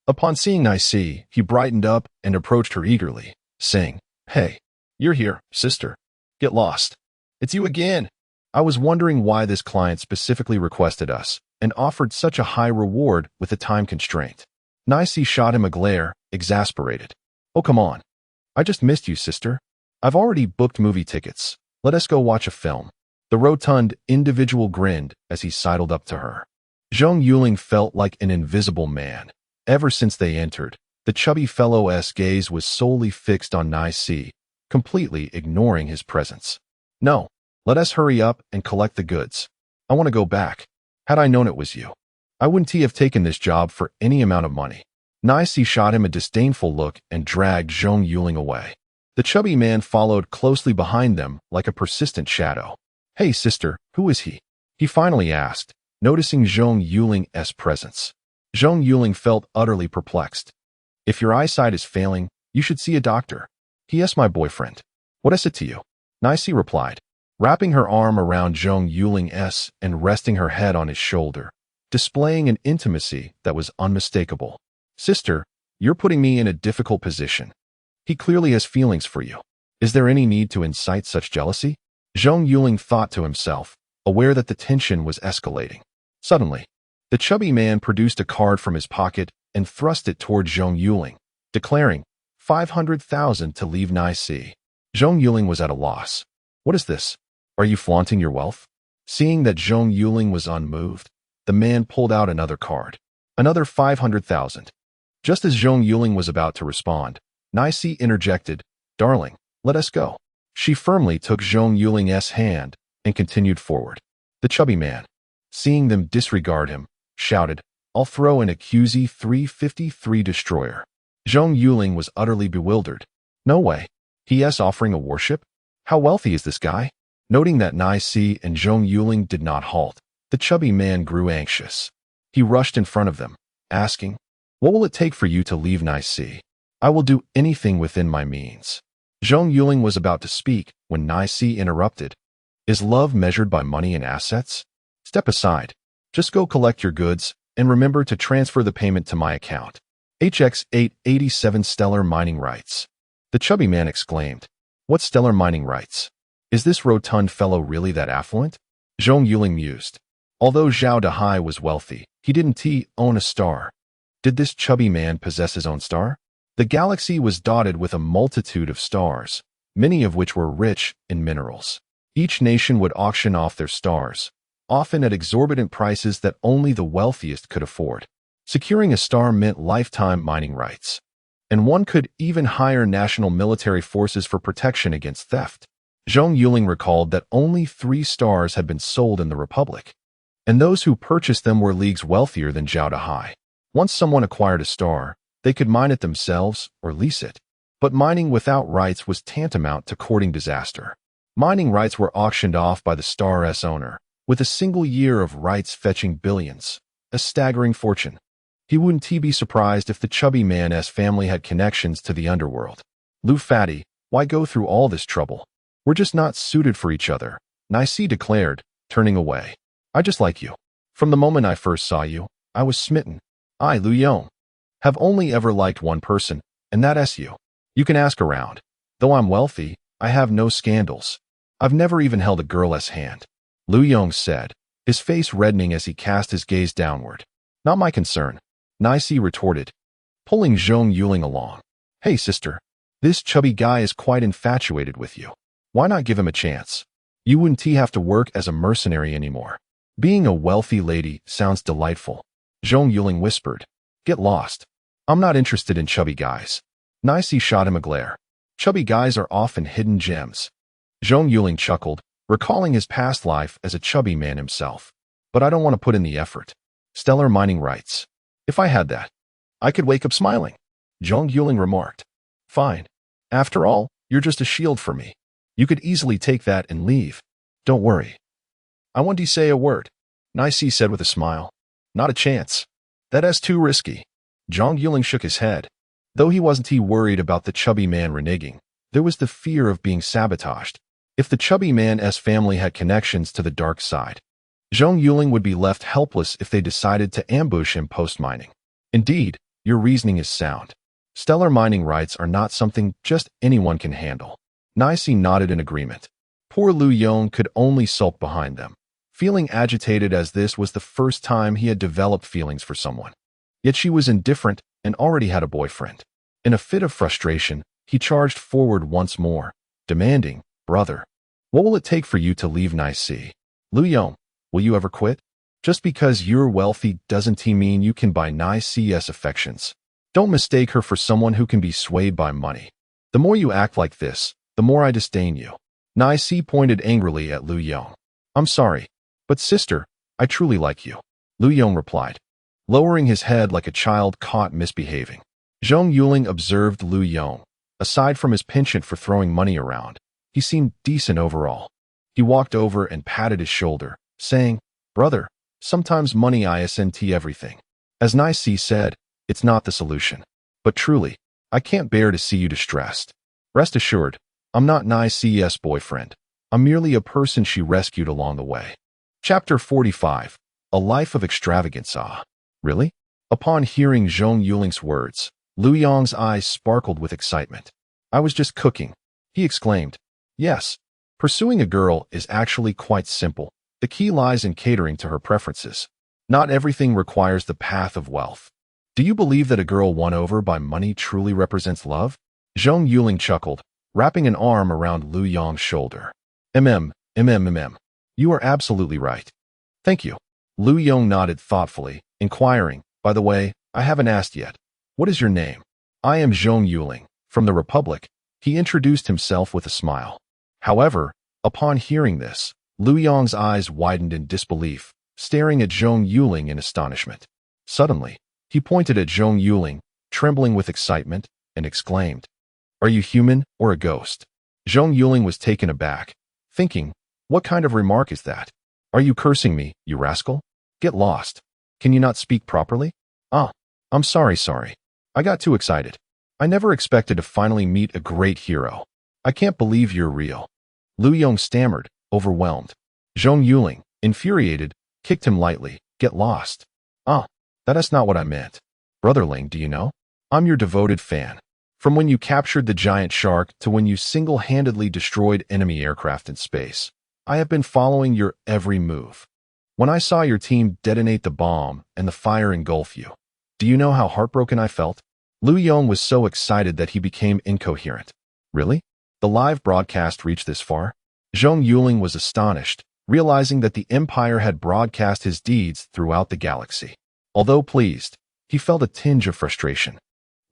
Upon seeing Nisi, he brightened up and approached her eagerly, saying, Hey, you're here, sister. Get lost. It's you again. I was wondering why this client specifically requested us and offered such a high reward with a time constraint. Nisi shot him a glare, exasperated. Oh, come on. I just missed you, sister. I've already booked movie tickets. Let us go watch a film. The rotund individual grinned as he sidled up to her. Zhong Yuling felt like an invisible man. Ever since they entered, the chubby fellow's gaze was solely fixed on Nisi, completely ignoring his presence. No, let us hurry up and collect the goods. I want to go back. Had I known it was you, I wouldn't have taken this job for any amount of money. Nisi shot him a disdainful look and dragged Zhong Yuling away. The chubby man followed closely behind them like a persistent shadow. Hey, sister, who is he? He finally asked, noticing Zhong Yuling's presence. Zhong Yuling felt utterly perplexed. If your eyesight is failing, you should see a doctor. He is my boyfriend. What is it to you? Nisi replied, wrapping her arm around Zhong Yuling's and resting her head on his shoulder, displaying an intimacy that was unmistakable. Sister, you're putting me in a difficult position. He clearly has feelings for you. Is there any need to incite such jealousy? Zhong Yuling thought to himself, aware that the tension was escalating. Suddenly, the chubby man produced a card from his pocket and thrust it toward Zhong Yuling, declaring, 500,000 to leave Nice. Zhong Yuling was at a loss. What is this? Are you flaunting your wealth? Seeing that Zhong Yuling was unmoved, the man pulled out another card. Another 500,000. Just as Zhong Yuling was about to respond, Nice interjected, Darling, let us go. She firmly took Zhong Yuling's hand and continued forward. The chubby man, seeing them disregard him, shouted, I'll throw an XZ-353 destroyer. Zhong Yuling was utterly bewildered. No way. He.S. offering a warship? How wealthy is this guy? Noting that Nice and Zhong Yuling did not halt, the chubby man grew anxious. He rushed in front of them, asking, What will it take for you to leave Nice? I will do anything within my means. Zhong Yuling was about to speak when Nice interrupted. Is love measured by money and assets? Step aside. Just go collect your goods, and remember to transfer the payment to my account. HX887 Stellar Mining Rights. The chubby man exclaimed. What stellar mining rights? Is this rotund fellow really that affluent? Zhong Yuling mused. Although Zhao Dahai was wealthy, he didn't own a star. Did this chubby man possess his own star? The galaxy was dotted with a multitude of stars, many of which were rich in minerals. Each nation would auction off their stars, often at exorbitant prices that only the wealthiest could afford. Securing a star meant lifetime mining rights, and one could even hire national military forces for protection against theft. Zhong Yuling recalled that only 3 stars had been sold in the Republic, and those who purchased them were leagues wealthier than Zhao Dahai. Once someone acquired a star, they could mine it themselves or lease it. But mining without rights was tantamount to courting disaster. Mining rights were auctioned off by the star's owner, with a single year of rights fetching billions, a staggering fortune. He wouldn't be surprised if the chubby man's family had connections to the underworld. Lu Fatty, why go through all this trouble? We're just not suited for each other, Nice declared, turning away. I just like you. From the moment I first saw you, I was smitten. I, Lu Yong, have only ever liked one person, and that's you. You can ask around. Though I'm wealthy, I have no scandals. I've never even held a girl's hand. Lu Yong said, his face reddening as he cast his gaze downward. Not my concern, Nice retorted, pulling Zhong Yuling along. Hey sister, this chubby guy is quite infatuated with you. Why not give him a chance? You wouldn't have to work as a mercenary anymore. Being a wealthy lady sounds delightful, Zhong Yuling whispered. Get lost. I'm not interested in chubby guys. Nice shot him a glare. Chubby guys are often hidden gems. Zhong Yuling chuckled, recalling his past life as a chubby man himself. But I don't want to put in the effort. Stellar mining rights. If I had that, I could wake up smiling. Zhong Yuling remarked. Fine. After all, you're just a shield for me. You could easily take that and leave. Don't worry. I want to say a word, Nice said with a smile. Not a chance. That's too risky. Zhong Yuling shook his head. Though he wasn't worried about the chubby man reneging, there was the fear of being sabotaged. If the chubby man's family had connections to the dark side, Zhong Yuling would be left helpless if they decided to ambush him post-mining. Indeed, your reasoning is sound. Stellar mining rights are not something just anyone can handle. Nice nodded in agreement. Poor Lu Yong could only sulk behind them, feeling agitated as this was the first time he had developed feelings for someone. Yet she was indifferent and already had a boyfriend. In a fit of frustration, he charged forward once more, demanding, Brother, what will it take for you to leave Nice? Lu Yong, will you ever quit? Just because you're wealthy doesn't mean you can buy Nice's affections. Don't mistake her for someone who can be swayed by money. The more you act like this, the more I disdain you. Nice pointed angrily at Lu Yong. I'm sorry, but sister, I truly like you, Lu Yong replied, lowering his head like a child caught misbehaving. Zhong Yuling observed Lu Yong. Aside from his penchant for throwing money around, he seemed decent overall. He walked over and patted his shoulder, saying, Brother, sometimes money isn't everything. As Nice said, it's not the solution. But truly, I can't bear to see you distressed. Rest assured, I'm not Nice's boyfriend. I'm merely a person she rescued along the way. Chapter 45. A Life of Extravagance. Ah, really? Upon hearing Zhong Yuling's words, Lu Yong's eyes sparkled with excitement. I was just cooking, he exclaimed. Yes. Pursuing a girl is actually quite simple. The key lies in catering to her preferences. Not everything requires the path of wealth. Do you believe that a girl won over by money truly represents love? Zhong Yuling chuckled, wrapping an arm around Lu Yong's shoulder. Mm. You are absolutely right. Thank you. Lu Yong nodded thoughtfully, inquiring, by the way, I haven't asked yet. What is your name? I am Zhong Yuling, from the Republic. He introduced himself with a smile. However, upon hearing this, Lu Yong's eyes widened in disbelief, staring at Zhong Yuling in astonishment. Suddenly, he pointed at Zhong Yuling, trembling with excitement, and exclaimed, Are you human or a ghost? Zhong Yuling was taken aback, thinking, What kind of remark is that? Are you cursing me, you rascal? Get lost. Can you not speak properly? I'm sorry. I got too excited. I never expected to finally meet a great hero. I can't believe you're real. Lu Yong stammered, overwhelmed. Zhong Yuling, infuriated, kicked him lightly. Get lost. That is not what I meant. Brotherling, do you know? I'm your devoted fan. From when you captured the giant shark to when you single-handedly destroyed enemy aircraft in space, I have been following your every move. When I saw your team detonate the bomb and the fire engulf you, do you know how heartbroken I felt? Lu Yong was so excited that he became incoherent. Really? The live broadcast reached this far? Zhong Yuling was astonished, realizing that the Empire had broadcast his deeds throughout the galaxy. Although pleased, he felt a tinge of frustration.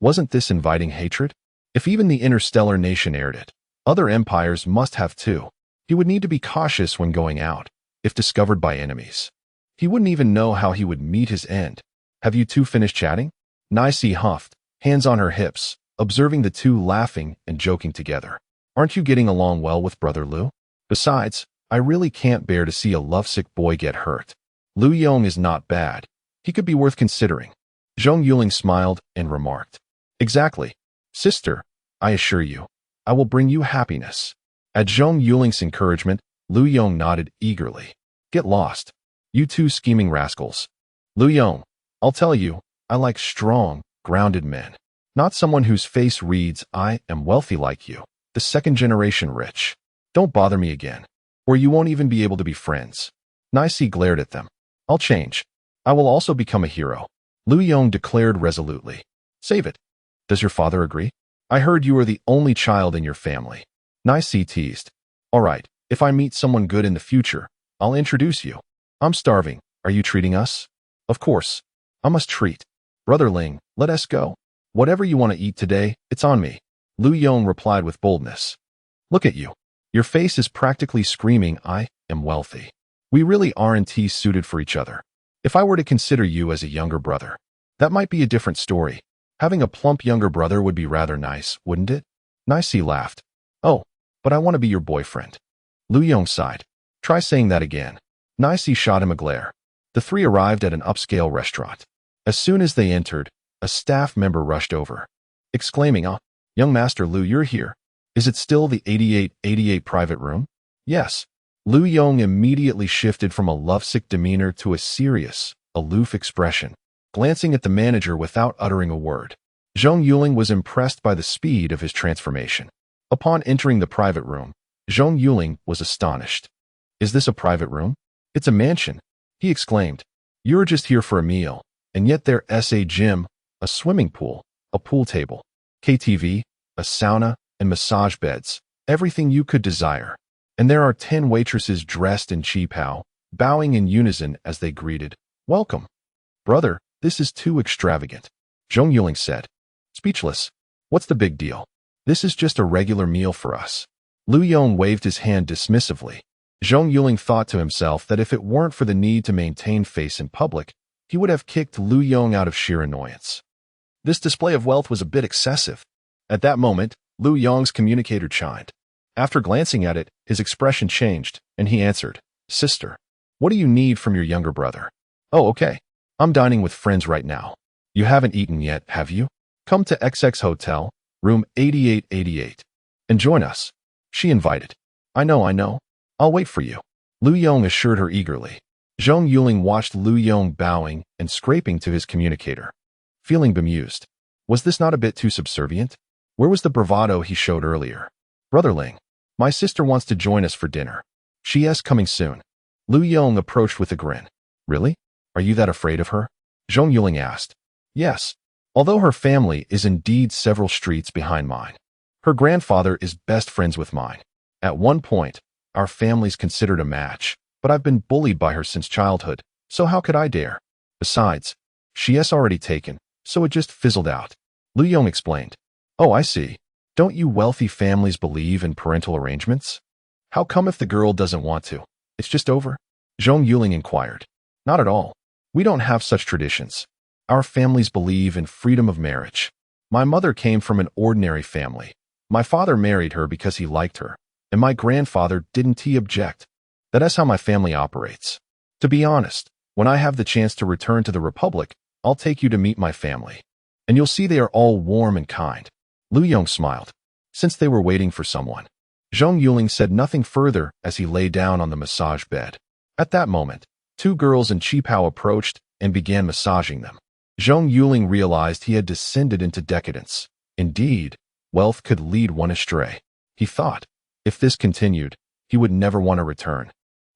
Wasn't this inviting hatred? If even the interstellar nation aired it, other empires must have too. He would need to be cautious when going out, if discovered by enemies. He wouldn't even know how he would meet his end. Have you two finished chatting? Nisi huffed, hands on her hips, observing the two laughing and joking together. Aren't you getting along well with Brother Lu? Besides, I really can't bear to see a lovesick boy get hurt. Lu Yong is not bad. He could be worth considering. Zhong Yuling smiled and remarked. Exactly. Sister, I assure you, I will bring you happiness. At Zhong Yuling's encouragement, Lu Yong nodded eagerly. Get lost. You two scheming rascals. Lu Yong, I'll tell you, I like strong, grounded men. Not someone whose face reads, I am wealthy like you, the second-generation rich. Don't bother me again, or you won't even be able to be friends. Nisi glared at them. I'll change. I will also become a hero. Lu Yong declared resolutely. Save it. Does your father agree? I heard you are the only child in your family. Nisi teased. All right, if I meet someone good in the future, I'll introduce you. I'm starving. Are you treating us? Of course. I must treat. Brother Ling, let us go. Whatever you want to eat today, it's on me. Lu Yong replied with boldness. Look at you. Your face is practically screaming, I am wealthy. We really aren't suited for each other. If I were to consider you as a younger brother, that might be a different story. Having a plump younger brother would be rather nice, wouldn't it? Nisi laughed. Oh, but I want to be your boyfriend. Lu Yong sighed. Try saying that again. Nisi shot him a glare. The three arrived at an upscale restaurant. As soon as they entered, a staff member rushed over, exclaiming, Young Master Lu, you're here. Is it still the 8888 private room? Yes. Lu Yong immediately shifted from a lovesick demeanor to a serious, aloof expression, glancing at the manager without uttering a word. Zhong Yuling was impressed by the speed of his transformation. Upon entering the private room, Zhong Yuling was astonished. Is this a private room? It's a mansion, he exclaimed. You're just here for a meal, and yet there's a gym, a swimming pool, a pool table, KTV, a sauna, and massage beds, everything you could desire. And there are 10 waitresses dressed in qipao, bowing in unison as they greeted. Welcome. Brother, this is too extravagant, Zhong Yuling said. Speechless. What's the big deal? This is just a regular meal for us. Lu Yong waved his hand dismissively. Zhong Yuling thought to himself that if it weren't for the need to maintain face in public, he would have kicked Lu Yong out of sheer annoyance. This display of wealth was a bit excessive. At that moment, Lu Yong's communicator chimed. After glancing at it, his expression changed, and he answered, Sister, what do you need from your younger brother? Oh, okay. I'm dining with friends right now. You haven't eaten yet, have you? Come to XX Hotel, room 8888, and join us. She invited. I know. I'll wait for you. Lu Yong assured her eagerly. Zhong Yuling watched Lu Yong bowing and scraping to his communicator, feeling bemused. Was this not a bit too subservient? Where was the bravado he showed earlier? Brother Ling, my sister wants to join us for dinner. She's coming soon. Lu Yong approached with a grin. Really? Are you that afraid of her? Zhong Yuling asked. Yes. Although her family is indeed several streets behind mine. Her grandfather is best friends with mine. At one point, our families considered a match, but I've been bullied by her since childhood, so how could I dare? Besides, she has already taken, so it just fizzled out. Lu Yong explained. Oh, I see. Don't you wealthy families believe in parental arrangements? How come if the girl doesn't want to, it's just over? Zhong Yuling inquired. Not at all. We don't have such traditions. Our families believe in freedom of marriage. My mother came from an ordinary family. My father married her because he liked her, and my grandfather didn't object. That is how my family operates. To be honest, when I have the chance to return to the Republic, I'll take you to meet my family. And you'll see they are all warm and kind. Lu Yong smiled. Since they were waiting for someone, Zhong Yuling said nothing further as he lay down on the massage bed. At that moment, two girls in Qipao approached and began massaging them. Zhong Yuling realized he had descended into decadence. Indeed, wealth could lead one astray. He thought, if this continued, he would never want to return.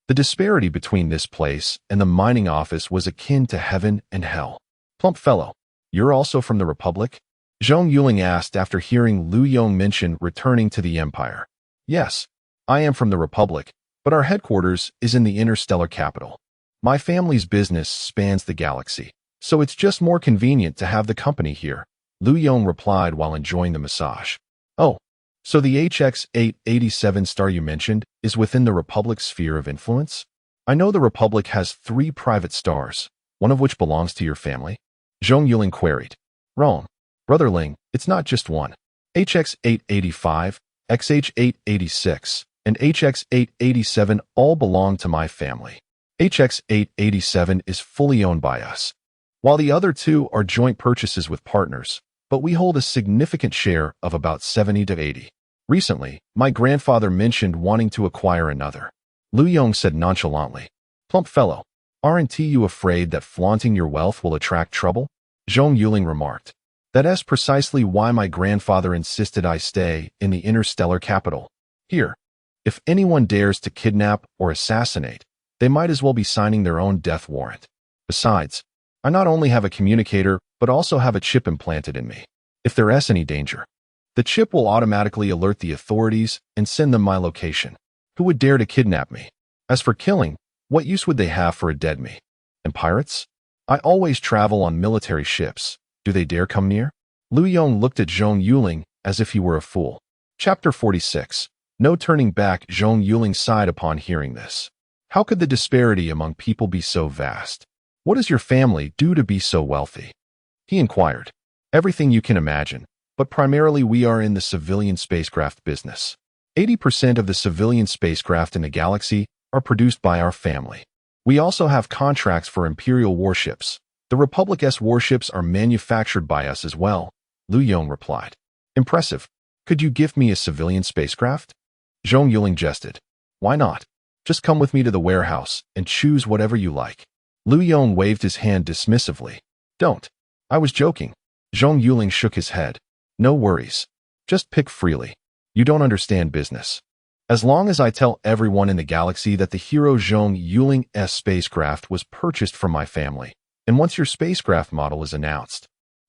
The disparity between this place and the mining office was akin to heaven and hell. Plump fellow, you're also from the Republic? Zhong Yuling asked after hearing Lu Yong mention returning to the Empire. Yes, I am from the Republic, but our headquarters is in the interstellar capital. My family's business spans the galaxy, so it's just more convenient to have the company here, Lu Yong replied while enjoying the massage. Oh, so the HX-887 star you mentioned is within the Republic's sphere of influence? I know the Republic has 3 private stars, one of which belongs to your family? Zhong Yuling queried. Wrong. Brother Ling, it's not just one. HX-885, XH-886, and HX-887 all belong to my family. HX-887 is fully owned by us, while the other 2 are joint purchases with partners, but we hold a significant share of about 70 to 80. Recently, my grandfather mentioned wanting to acquire another. Lu Yong said nonchalantly. Plump fellow, aren't you afraid that flaunting your wealth will attract trouble? Zhong Yuling remarked. That's precisely why my grandfather insisted I stay in the interstellar capital. Here, if anyone dares to kidnap or assassinate, they might as well be signing their own death warrant. Besides, I not only have a communicator, but also have a chip implanted in me. If there is any danger, the chip will automatically alert the authorities and send them my location. Who would dare to kidnap me? As for killing, what use would they have for a dead me? And pirates? I always travel on military ships. Do they dare come near? Lu Yong looked at Zhong Yuling as if he were a fool. Chapter 46. No turning back. Zhong Yuling sighed upon hearing this. How could the disparity among people be so vast? What does your family do to be so wealthy? He inquired. Everything you can imagine, but primarily we are in the civilian spacecraft business. 80% of the civilian spacecraft in the galaxy are produced by our family. We also have contracts for Imperial warships. The Republic's warships are manufactured by us as well, Lu Yong replied. Impressive. Could you gift me a civilian spacecraft? Zhong Yuling jested. Why not? Just come with me to the warehouse and choose whatever you like. Lu Yong waved his hand dismissively. Don't. I was joking. Zhong Yuling shook his head. No worries. Just pick freely. You don't understand business. As long as I tell everyone in the galaxy that the hero Zhong Yuling's spacecraft was purchased from my family, and once your spacecraft model is announced,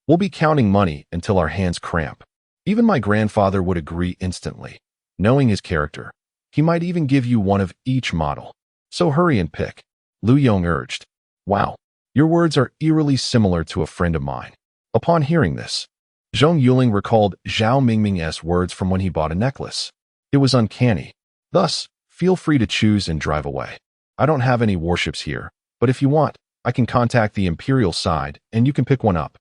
we'll be counting money until our hands cramp. Even my grandfather would agree instantly. Knowing his character, he might even give you one of each model. So hurry and pick, Lu Yong urged. Wow, your words are eerily similar to a friend of mine. Upon hearing this, Zhong Yuling recalled Zhao Mingming's words from when he bought a necklace. It was uncanny. Thus, feel free to choose and drive away. I don't have any warships here, but if you want, I can contact the Imperial side and you can pick one up,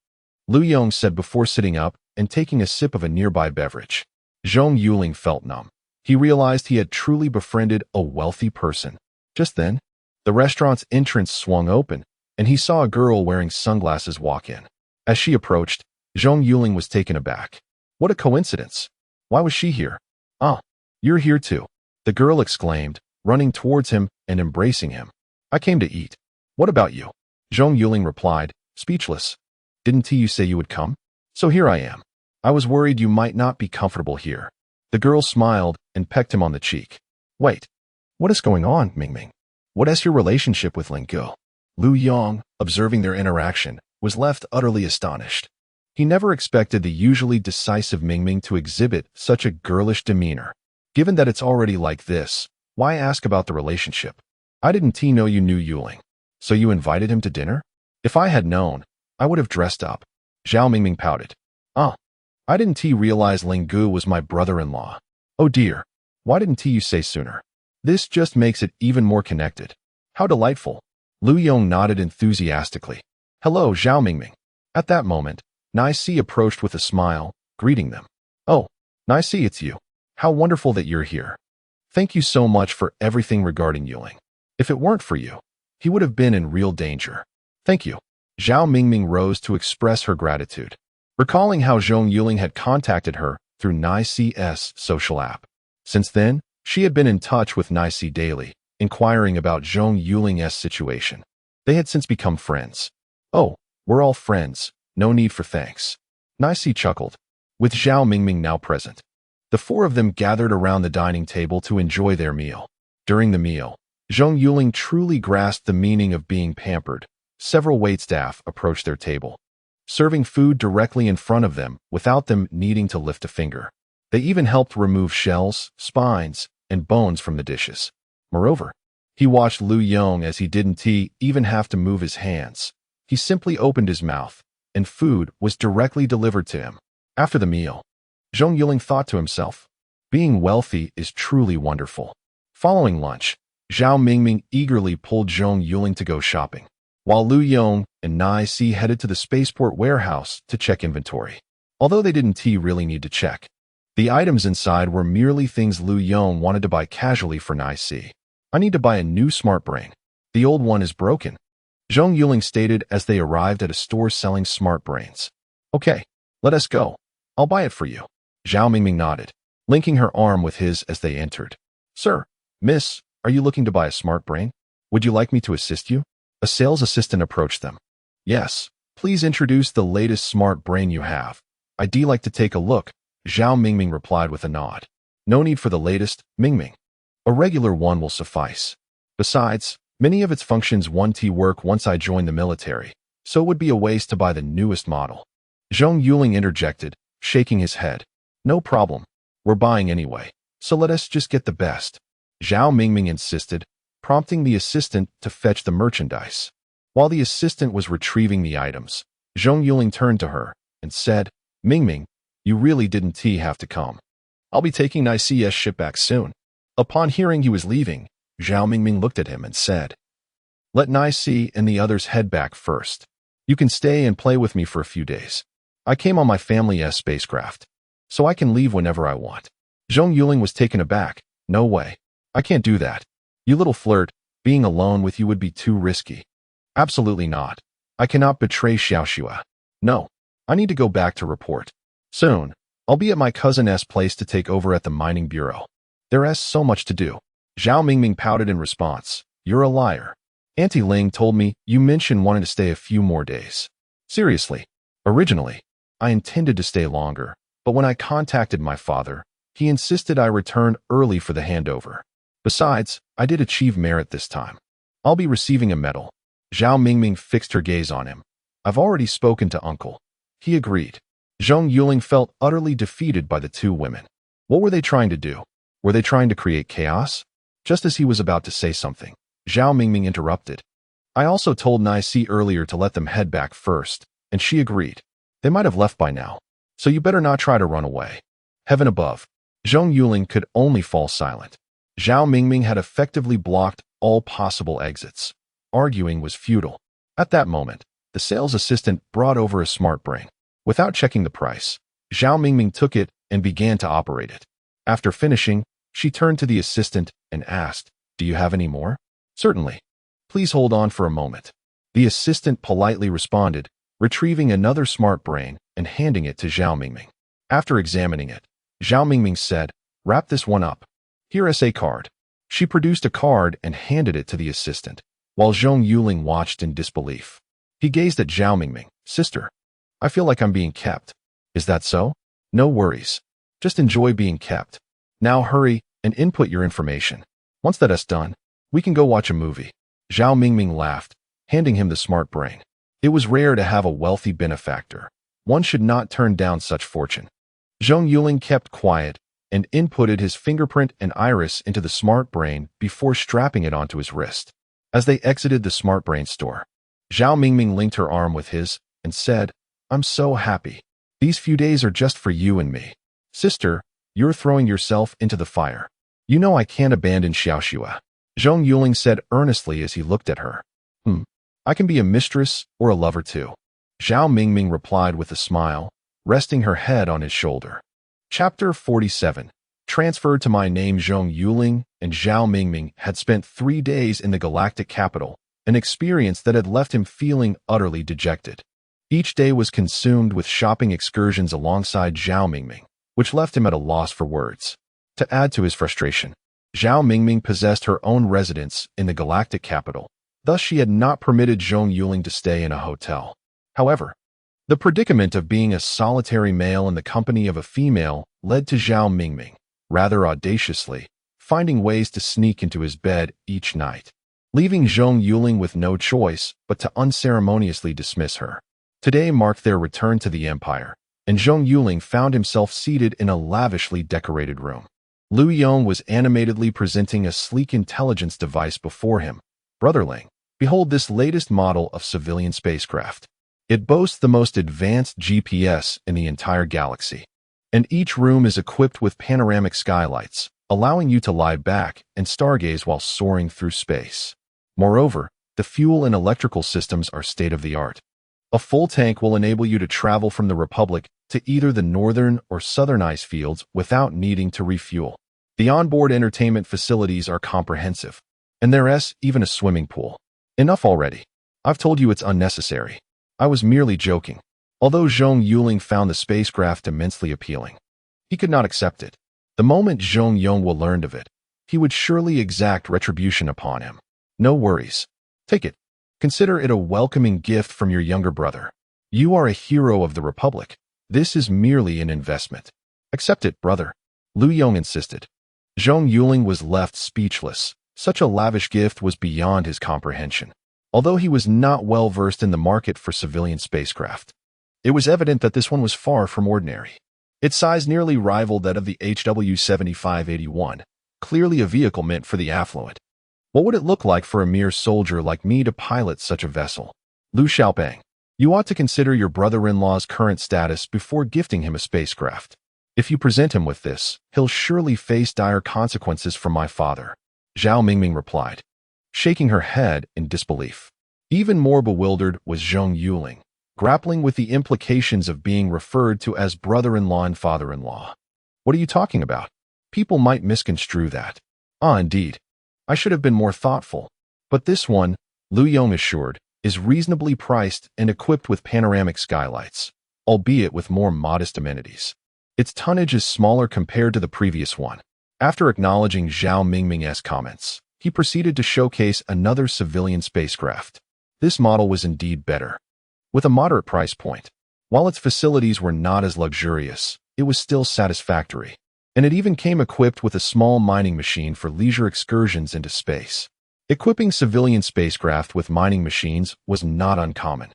Lu Yong said before sitting up and taking a sip of a nearby beverage. Zhong Yuling felt numb. He realized he had truly befriended a wealthy person. Just then, the restaurant's entrance swung open, and he saw a girl wearing sunglasses walk in. As she approached, Zhong Yuling was taken aback. What a coincidence! Why was she here? Ah, you're here too, the girl exclaimed, running towards him and embracing him. I came to eat. What about you? Zhong Yuling replied, speechless. Didn't you say you would come? So here I am. I was worried you might not be comfortable here. The girl smiled and pecked him on the cheek. Wait, what is going on, Mingming? What is your relationship with Ling Gu? Lu Yong, observing their interaction, was left utterly astonished. He never expected the usually decisive Mingming to exhibit such a girlish demeanor. Given that it's already like this, why ask about the relationship? I didn't know you knew Yuling. So you invited him to dinner? If I had known, I would have dressed up. Zhao Mingming pouted. I didn't realize Ling Gu was my brother-in-law. Oh dear, why didn't you say sooner? This just makes it even more connected. How delightful. Lu Yong nodded enthusiastically. Hello, Zhao Mingming. At that moment, Nai Si approached with a smile, greeting them. Oh, Nai Si, it's you. How wonderful that you're here. Thank you so much for everything regarding Yuling. If it weren't for you, he would have been in real danger. Thank you. Zhao Mingming rose to express her gratitude, recalling how Zhong Yuling had contacted her through Nai Si's social app. Since then, she had been in touch with Nai Si daily, inquiring about Zhong Yuling's situation. They had since become friends. Oh, we're all friends, no need for thanks. Nai Si chuckled, with Zhao Mingming now present. The four of them gathered around the dining table to enjoy their meal. During the meal, Zhong Yuling truly grasped the meaning of being pampered. Several waitstaff approached their table, serving food directly in front of them without them needing to lift a finger. They even helped remove shells, spines, and bones from the dishes. Moreover, he watched Lu Yong as he didn't even have to move his hands. He simply opened his mouth, and food was directly delivered to him. After the meal, Zhong Yuling thought to himself, being wealthy is truly wonderful. Following lunch, Zhao Mingming eagerly pulled Zhong Yuling to go shopping, while Lu Yong and Nai Si headed to the spaceport warehouse to check inventory. Although they didn't really need to check, the items inside were merely things Lu Yong wanted to buy casually for Nai Si. I need to buy a new smart brain. The old one is broken, Zhong Yuling stated as they arrived at a store selling smart brains. Okay, let us go. I'll buy it for you. Zhao Mingming nodded, linking her arm with his as they entered. Sir, miss, are you looking to buy a smart brain? Would you like me to assist you? A sales assistant approached them. Yes, please introduce the latest smart brain you have. I'd like to take a look, Zhao Mingming replied with a nod. No need for the latest, Mingming. A regular one will suffice. Besides, many of its functions won't work once I join the military, so it would be a waste to buy the newest model. Zhong Yuling interjected, shaking his head. No problem. We're buying anyway, so let us just get the best. Zhao Mingming insisted, prompting the assistant to fetch the merchandise. While the assistant was retrieving the items, Zhong Yuling turned to her and said, Mingming, you really didn't have to come. I'll be taking Nai Si's ship back soon. Upon hearing he was leaving, Zhao Mingming looked at him and said, Let Nai Si and the others head back first. You can stay and play with me for a few days. I came on my family's spacecraft, so I can leave whenever I want. Zhong Yuling was taken aback. No way. I can't do that. You little flirt, being alone with you would be too risky. Absolutely not. I cannot betray Xiaoxua. No, I need to go back to report. Soon, I'll be at my cousin's place to take over at the mining bureau. There's so much to do. Zhao Mingming pouted in response. You're a liar. Auntie Ling told me you mentioned wanting to stay a few more days. Seriously, originally, I intended to stay longer, but when I contacted my father, he insisted I return early for the handover. Besides, I did achieve merit this time. I'll be receiving a medal. Zhao Mingming fixed her gaze on him. I've already spoken to Uncle. He agreed. Zhong Yuling felt utterly defeated by the two women. What were they trying to do? Were they trying to create chaos? Just as he was about to say something, Zhao Mingming interrupted. I also told Nai Si earlier to let them head back first, and she agreed. They might have left by now, so you better not try to run away. Heaven above. Zhong Yuling could only fall silent. Zhao Mingming had effectively blocked all possible exits. Arguing was futile. At that moment, the sales assistant brought over a smart brain. Without checking the price, Zhao Mingming took it and began to operate it. After finishing, she turned to the assistant and asked, Do you have any more? Certainly. Please hold on for a moment. The assistant politely responded, retrieving another smart brain and handing it to Zhao Mingming. After examining it, Zhao Mingming said, Wrap this one up. Here is a card. She produced a card and handed it to the assistant, while Zhong Yuling watched in disbelief. He gazed at Zhao Mingming. Sister, I feel like I'm being kept. Is that so? No worries. Just enjoy being kept. Now hurry and input your information. Once that is done, we can go watch a movie. Zhao Mingming laughed, handing him the smart brain. It was rare to have a wealthy benefactor. One should not turn down such fortune. Zhong Yuling kept quiet and inputted his fingerprint and iris into the smart brain before strapping it onto his wrist. As they exited the smart brain store, Zhao Mingming linked her arm with his and said, "I'm so happy. These few days are just for you and me. Sister, you're throwing yourself into the fire. You know I can't abandon Xiaoxua." Zhong Yuling said earnestly as he looked at her. I can be a mistress or a lover too. Zhao Mingming replied with a smile, resting her head on his shoulder. Chapter 47. Transferred to my name. Zhong Yuling and Zhao Mingming had spent 3 days in the galactic capital, an experience that had left him feeling utterly dejected. Each day was consumed with shopping excursions alongside Zhao Mingming, which left him at a loss for words. To add to his frustration, Zhao Mingming possessed her own residence in the galactic capital. Thus, she had not permitted Zhong Yuling to stay in a hotel. However, the predicament of being a solitary male in the company of a female led to Zhao Mingming, rather audaciously, finding ways to sneak into his bed each night, leaving Zhong Yuling with no choice but to unceremoniously dismiss her. Today marked their return to the Empire, and Zhong Yuling found himself seated in a lavishly decorated room. Lu Yong was animatedly presenting a sleek intelligence device before him. "Brother Ling, behold this latest model of civilian spacecraft. It boasts the most advanced GPS in the entire galaxy, and each room is equipped with panoramic skylights, allowing you to lie back and stargaze while soaring through space. Moreover, the fuel and electrical systems are state-of-the-art. A full tank will enable you to travel from the Republic to either the northern or southern ice fields without needing to refuel. The onboard entertainment facilities are comprehensive, and there's even a swimming pool." Enough already. I've told you it's unnecessary. I was merely joking. Although Zhong Yuling found the spacecraft immensely appealing, he could not accept it. The moment Zhong Yong will learn of it, he would surely exact retribution upon him. "No worries. Take it. Consider it a welcoming gift from your younger brother. You are a hero of the Republic. This is merely an investment. Accept it, brother," Lu Yong insisted. Zhong Yuling was left speechless. Such a lavish gift was beyond his comprehension. Although he was not well versed in the market for civilian spacecraft, it was evident that this one was far from ordinary. Its size nearly rivaled that of the HW-7581, clearly a vehicle meant for the affluent. What would it look like for a mere soldier like me to pilot such a vessel? Lu Xiaopeng, you ought to consider your brother-in-law's current status before gifting him a spacecraft. If you present him with this, he'll surely face dire consequences from my father, Zhao Mingming replied, shaking her head in disbelief. Even more bewildered was Zhong Yuling, grappling with the implications of being referred to as brother-in-law and father-in-law. "What are you talking about? People might misconstrue that." Indeed. I should have been more thoughtful. But this one, Lu Yong assured, is reasonably priced and equipped with panoramic skylights, albeit with more modest amenities. Its tonnage is smaller compared to the previous one. After acknowledging Zhao Mingming's comments, he proceeded to showcase another civilian spacecraft. This model was indeed better, with a moderate price point. While its facilities were not as luxurious, it was still satisfactory, and it even came equipped with a small mining machine for leisure excursions into space. Equipping civilian spacecraft with mining machines was not uncommon.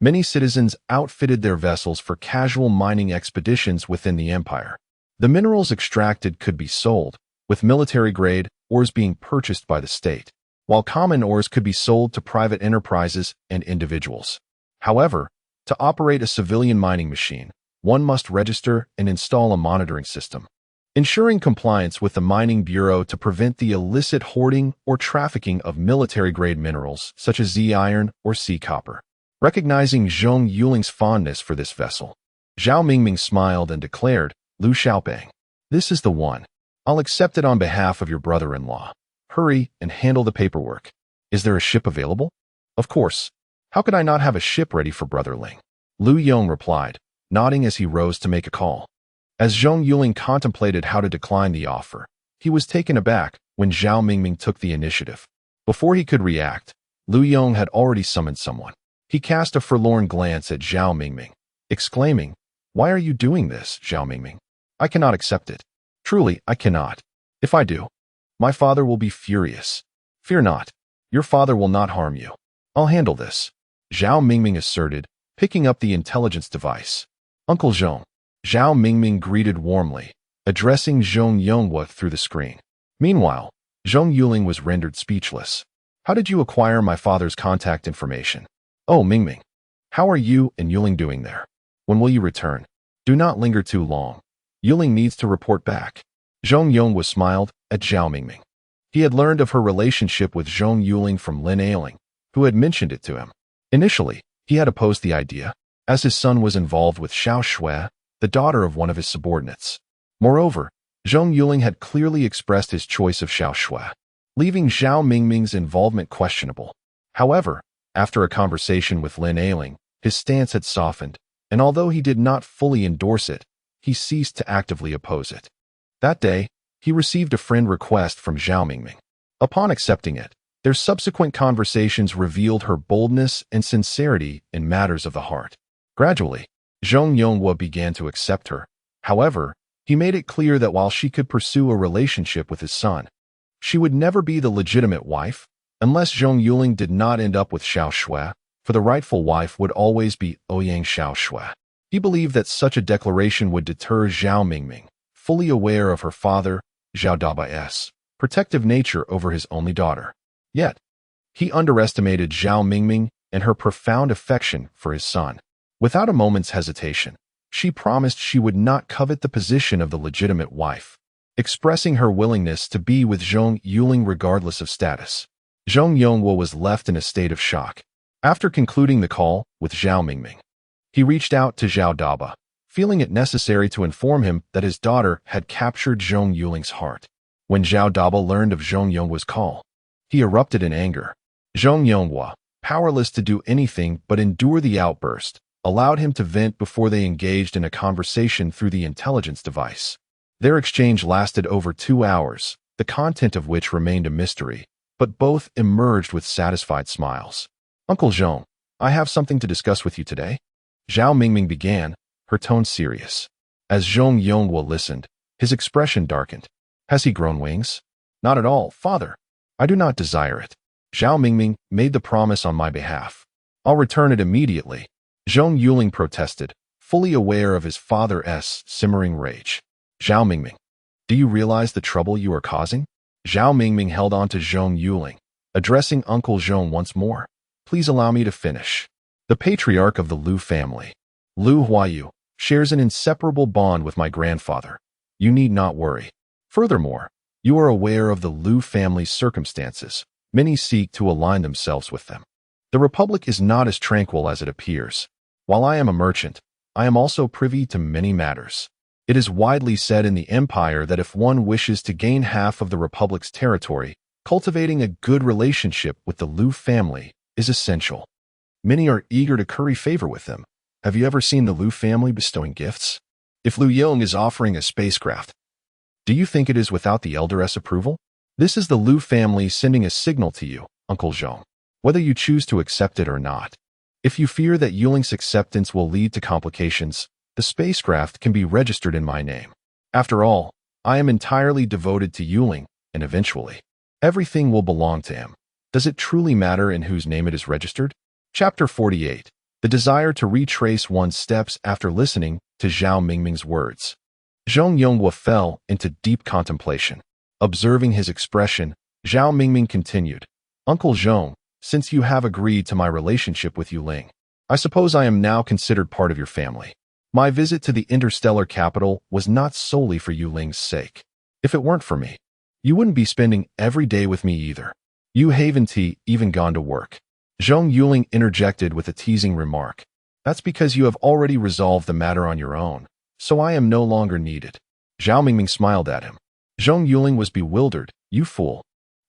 Many citizens outfitted their vessels for casual mining expeditions within the Empire. The minerals extracted could be sold, with military-grade ores being purchased by the state, while common ores could be sold to private enterprises and individuals. However, to operate a civilian mining machine, one must register and install a monitoring system, ensuring compliance with the Mining Bureau to prevent the illicit hoarding or trafficking of military-grade minerals such as Z-iron or C-copper. Recognizing Zhong Yuling's fondness for this vessel, Zhao Mingming smiled and declared, "Lu Xiaopeng, this is the one. I'll accept it on behalf of your brother-in-law. Hurry and handle the paperwork. Is there a ship available?" "Of course. How could I not have a ship ready for Brother Ling?" Lu Yong replied, nodding as he rose to make a call. As Zhong Yuling contemplated how to decline the offer, he was taken aback when Zhao Mingming took the initiative. Before he could react, Lu Yong had already summoned someone. He cast a forlorn glance at Zhao Mingming, exclaiming, "Why are you doing this, Zhao Mingming? I cannot accept it. Truly, I cannot. If I do, my father will be furious. Fear not. Your father will not harm you. I'll handle this, Zhao Mingming asserted, picking up the intelligence device. Uncle Zhong. Zhao Mingming greeted warmly, addressing Zhong Yonghua through the screen. Meanwhile, Zhong Yuling was rendered speechless. How did you acquire my father's contact information? Oh, Mingming. How are you and Yuling doing there? When will you return? Do not linger too long. Yuling needs to report back. Zhong Yonghua smiled at Zhao Mingming. He had learned of her relationship with Zhong Yuling from Lin Ailing, who had mentioned it to him. Initially, he had opposed the idea, as his son was involved with Xiao Shui, the daughter of one of his subordinates. Moreover, Zhong Yuling had clearly expressed his choice of Xiao Shui, leaving Zhao Mingming's involvement questionable. However, after a conversation with Lin Ailing, his stance had softened, and although he did not fully endorse it, he ceased to actively oppose it. That day, he received a friend request from Zhao Mingming. Upon accepting it, their subsequent conversations revealed her boldness and sincerity in matters of the heart. Gradually, Zhong Yonghua began to accept her. However, he made it clear that while she could pursue a relationship with his son, she would never be the legitimate wife, unless Zhong Yuling did not end up with Xiao Shui, for the rightful wife would always be Ouyang Xiao Shui. He believed that such a declaration would deter Zhao Mingming, fully aware of her father, Zhao Daba's protective nature over his only daughter. Yet, he underestimated Zhao Mingming and her profound affection for his son. Without a moment's hesitation, she promised she would not covet the position of the legitimate wife, expressing her willingness to be with Zhong Yuling regardless of status. Zhong Yonghua was left in a state of shock. After concluding the call with Zhao Mingming, he reached out to Zhao Daba, feeling it necessary to inform him that his daughter had captured Zhong Yuling's heart. When Zhao Daba learned of Zhong Yonghua's call, he erupted in anger. Zhong Yonghua, powerless to do anything but endure the outburst, allowed him to vent before they engaged in a conversation through the intelligence device. Their exchange lasted over 2 hours, the content of which remained a mystery, but both emerged with satisfied smiles. Uncle Zhong, I have something to discuss with you today. Zhao Mingming began, her tone serious. As Zhong Yonghua listened, his expression darkened. Has he grown wings? Not at all, father. I do not desire it. Zhao Mingming made the promise on my behalf. I'll return it immediately. Zhong Yuling protested, fully aware of his father's simmering rage. Zhao Mingming, do you realize the trouble you are causing? Zhao Mingming held on to Zhong Yuling, addressing Uncle Zhong once more. Please allow me to finish. The patriarch of the Lu family, Lu Huayu, shares an inseparable bond with my grandfather. You need not worry. Furthermore, you are aware of the Lu family's circumstances. Many seek to align themselves with them. The Republic is not as tranquil as it appears. While I am a merchant, I am also privy to many matters. It is widely said in the Empire that if one wishes to gain half of the Republic's territory, cultivating a good relationship with the Lu family is essential. Many are eager to curry favor with them. Have you ever seen the Lu family bestowing gifts? If Lu Yong is offering a spacecraft, do you think it is without the elder's approval? This is the Lu family sending a signal to you, Uncle Zhong, whether you choose to accept it or not. If you fear that Yuling's acceptance will lead to complications, the spacecraft can be registered in my name. After all, I am entirely devoted to Yuling, and eventually, everything will belong to him. Does it truly matter in whose name it is registered? Chapter 48. The desire to retrace one's steps after listening to Zhao Mingming's words. Zhong Yonghua fell into deep contemplation. Observing his expression, Zhao Mingming continued, Uncle Zhong, since you have agreed to my relationship with Yuling, I suppose I am now considered part of your family. My visit to the interstellar capital was not solely for Yuling's sake. If it weren't for me, you wouldn't be spending every day with me either. You haven't even gone to work. Zhong Yuling interjected with a teasing remark. That's because you have already resolved the matter on your own, so I am no longer needed. Zhao Mingming smiled at him. Zhong Yuling was bewildered. You fool.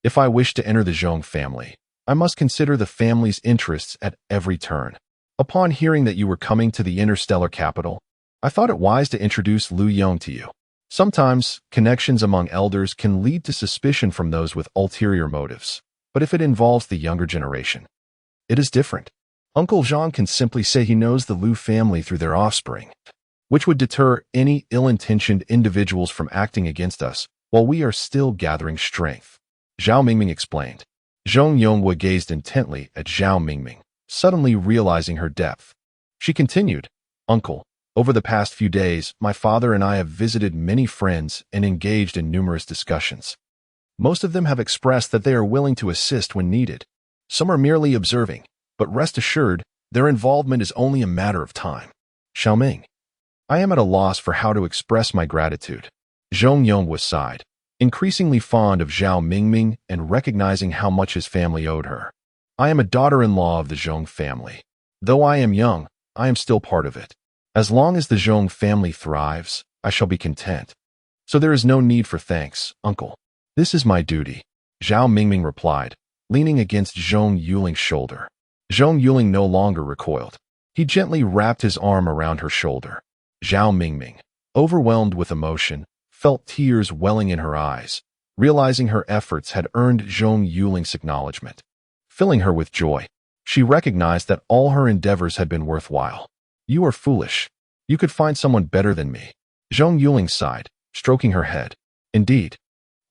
If I wish to enter the Zhong family, I must consider the family's interests at every turn. Upon hearing that you were coming to the interstellar capital, I thought it wise to introduce Lu Yong to you. Sometimes, connections among elders can lead to suspicion from those with ulterior motives, but if it involves the younger generation, it is different. Uncle Zhong can simply say he knows the Lu family through their offspring. which would deter any ill-intentioned individuals from acting against us while we are still gathering strength, Zhao Mingming explained. Zhong Yuling gazed intently at Zhao Mingming, suddenly realizing her depth. She continued, "Uncle, over the past few days, my father and I have visited many friends and engaged in numerous discussions. Most of them have expressed that they are willing to assist when needed. Some are merely observing, but rest assured, their involvement is only a matter of time." Xiaoming, I am at a loss for how to express my gratitude. Zhong Yuling sighed, increasingly fond of Zhao Mingming and recognizing how much his family owed her. I am a daughter-in-law of the Zhong family. Though I am young, I am still part of it. As long as the Zhong family thrives, I shall be content. So there is no need for thanks, uncle. This is my duty, Zhao Mingming replied, leaning against Zhong Yuling's shoulder. Zhong Yuling no longer recoiled. He gently wrapped his arm around her shoulder. Zhao Mingming, overwhelmed with emotion, felt tears welling in her eyes, realizing her efforts had earned Zhong Yuling's acknowledgement. Filling her with joy, she recognized that all her endeavors had been worthwhile. You are foolish. You could find someone better than me. Zhong Yuling sighed, stroking her head. Indeed,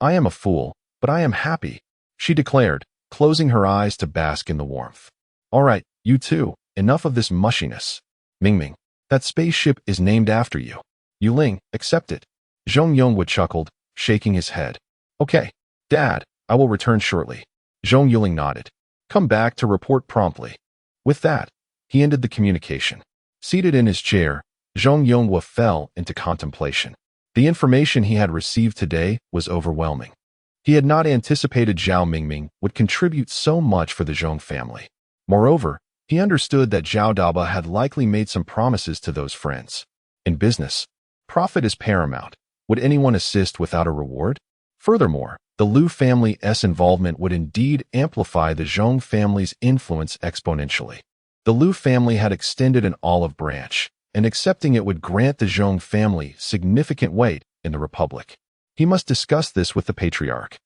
I am a fool, but I am happy, she declared, closing her eyes to bask in the warmth. All right, you two, enough of this mushiness. Mingming, that spaceship is named after you. Yuling, accept it. Zhong Yuling chuckled, shaking his head. Okay, Dad, I will return shortly. Zhong Yuling nodded. Come back to report promptly. With that, he ended the communication. Seated in his chair, Zhong Yuling fell into contemplation. The information he had received today was overwhelming. He had not anticipated Zhao Mingming would contribute so much for the Zhong family. Moreover, he understood that Zhao Daba had likely made some promises to those friends. In business, profit is paramount. Would anyone assist without a reward? Furthermore, the Liu family's involvement would indeed amplify the Zhong family's influence exponentially. The Liu family had extended an olive branch, and accepting it would grant the Zhong family significant weight in the Republic. He must discuss this with the patriarch.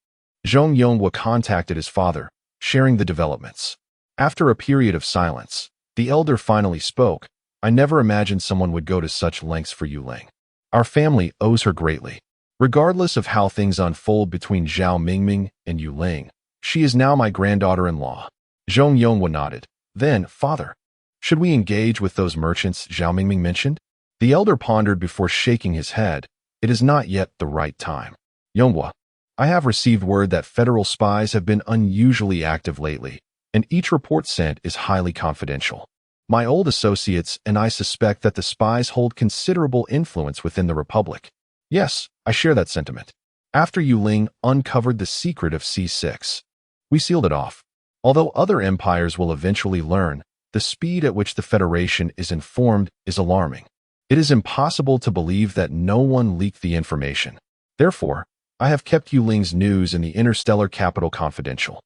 Zhong Yuling contacted his father, sharing the developments. After a period of silence, the elder finally spoke. I never imagined someone would go to such lengths for Yuling. Our family owes her greatly. Regardless of how things unfold between Zhao Mingming and Yuling, she is now my granddaughter-in-law. Zhong Yuling nodded. Then, father, should we engage with those merchants Zhao Mingming mentioned? The elder pondered before shaking his head. It is not yet the right time. Yonghua, I have received word that federal spies have been unusually active lately, and each report sent is highly confidential. My old associates and I suspect that the spies hold considerable influence within the Republic. Yes, I share that sentiment. After Yuling uncovered the secret of C6, we sealed it off. Although other empires will eventually learn, the speed at which the Federation is informed is alarming. It is impossible to believe that no one leaked the information. Therefore, I have kept Yuling's news in the interstellar capital confidential,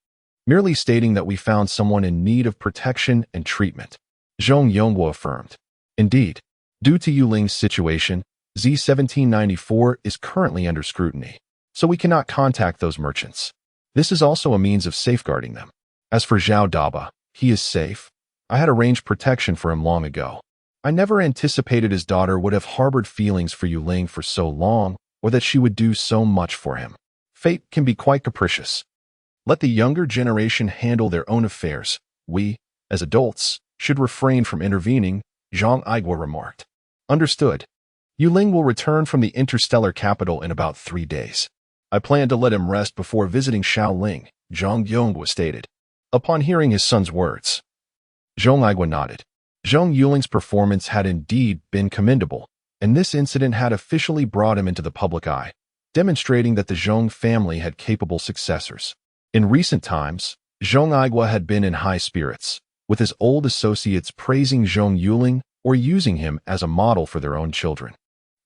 merely stating that we found someone in need of protection and treatment. Zhong Yuling affirmed. Indeed, due to Yuling's situation, Z-1794 is currently under scrutiny, so we cannot contact those merchants. This is also a means of safeguarding them. As for Zhao Daba, he is safe. I had arranged protection for him long ago. I never anticipated his daughter would have harbored feelings for Yuling for so long, or that she would do so much for him. Fate can be quite capricious. Let the younger generation handle their own affairs. We, as adults, should refrain from intervening, Zhang Yuling remarked. Understood. Yuling will return from the interstellar capital in about 3 days. I plan to let him rest before visiting Shaoling, Zhong Yuling stated. Upon hearing his son's words, Zhong Yuling nodded. Zhong Yuling's performance had indeed been commendable, and this incident had officially brought him into the public eye, demonstrating that the Zhong family had capable successors. In recent times, Zhong Yuling had been in high spirits, with his old associates praising Zhong Yuling or using him as a model for their own children.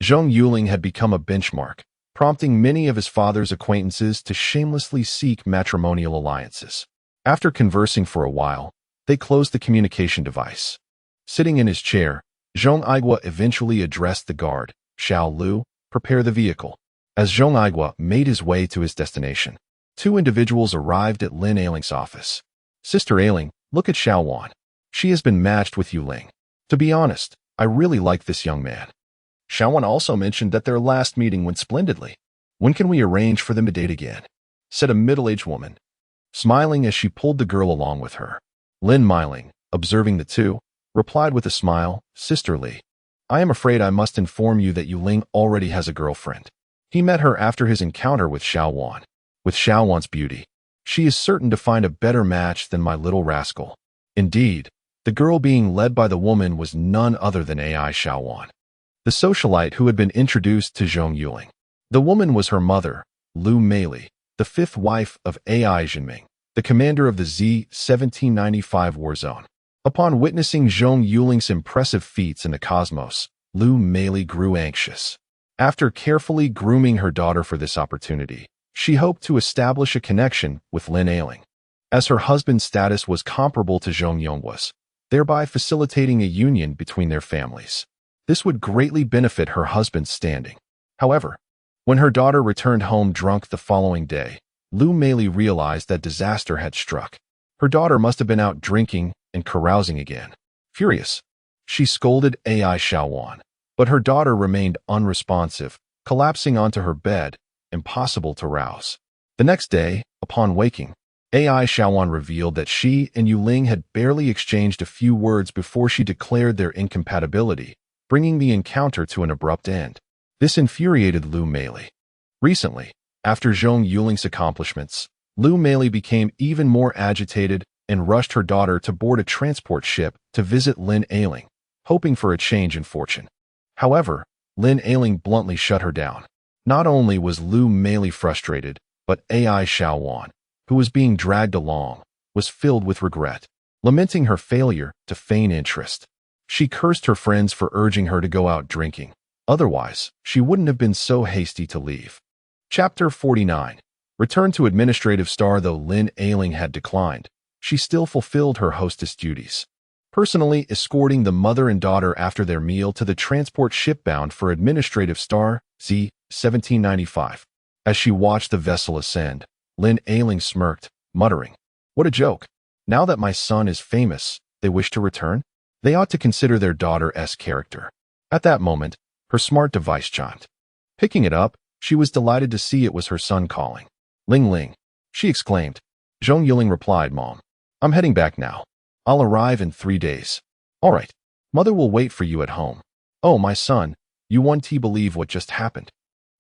Zhong Yuling had become a benchmark, prompting many of his father's acquaintances to shamelessly seek matrimonial alliances. After conversing for a while, they closed the communication device. Sitting in his chair, Zhong Yuling eventually addressed the guard, Xiao Lu, prepare the vehicle. As Zhong Yuling made his way to his destination, 2 individuals arrived at Lin Ailing's office. Sister Ailing, look at Xiao Wan. She has been matched with Yuling. To be honest, I really like this young man. Xiaowan also mentioned that their last meeting went splendidly. When can we arrange for them to date again? Said a middle-aged woman, smiling as she pulled the girl along with her. Lin Miling, observing the two, replied with a smile, sisterly. I am afraid I must inform you that Yuling already has a girlfriend. He met her after his encounter with Xiaowan. With Xiaowan's beauty, she is certain to find a better match than my little rascal. Indeed, the girl being led by the woman was none other than AI Xiaowan, the socialite who had been introduced to Zhong Yuling. The woman was her mother, Lu Meili, the fifth wife of AI Jinming, the commander of the Z-1795 war zone. Upon witnessing Zhong Yuling's impressive feats in the cosmos, Lu Meili grew anxious. After carefully grooming her daughter for this opportunity, she hoped to establish a connection with Lin Ailing, as her husband's status was comparable to Zhong Yong's, thereby facilitating a union between their families. This would greatly benefit her husband's standing. However, when her daughter returned home drunk the following day, Lu Meili realized that disaster had struck. Her daughter must have been out drinking and carousing again. Furious, she scolded AI Xiaowan, but her daughter remained unresponsive, collapsing onto her bed, impossible to rouse. The next day, upon waking, AI Xiaowan revealed that she and Yuling had barely exchanged a few words before she declared their incompatibility, bringing the encounter to an abrupt end. This infuriated Lu Meili. Recently, after Zhong Yuling's accomplishments, Lu Meili became even more agitated and rushed her daughter to board a transport ship to visit Lin Ailing, hoping for a change in fortune. However, Lin Ailing bluntly shut her down. Not only was Lu Meili frustrated, but AI Xiaowan, who was being dragged along, was filled with regret, lamenting her failure to feign interest. She cursed her friends for urging her to go out drinking. Otherwise, she wouldn't have been so hasty to leave. Chapter 49. Return to administrative star. Though Lin Ailing had declined, she still fulfilled her hostess duties, personally escorting the mother and daughter after their meal to the transport ship bound for administrative star Z-1795. As she watched the vessel ascend, Lin Ailing smirked, muttering, "What a joke. Now that my son is famous, they wish to return? They ought to consider their daughter's character." At that moment, her smart device chimed. Picking it up, she was delighted to see it was her son calling. "Ling Ling," she exclaimed. Zhong Yuling replied, "Mom, I'm heading back now. I'll arrive in 3 days." "All right. Mother will wait for you at home." "Oh, my son, you won't believe what just happened."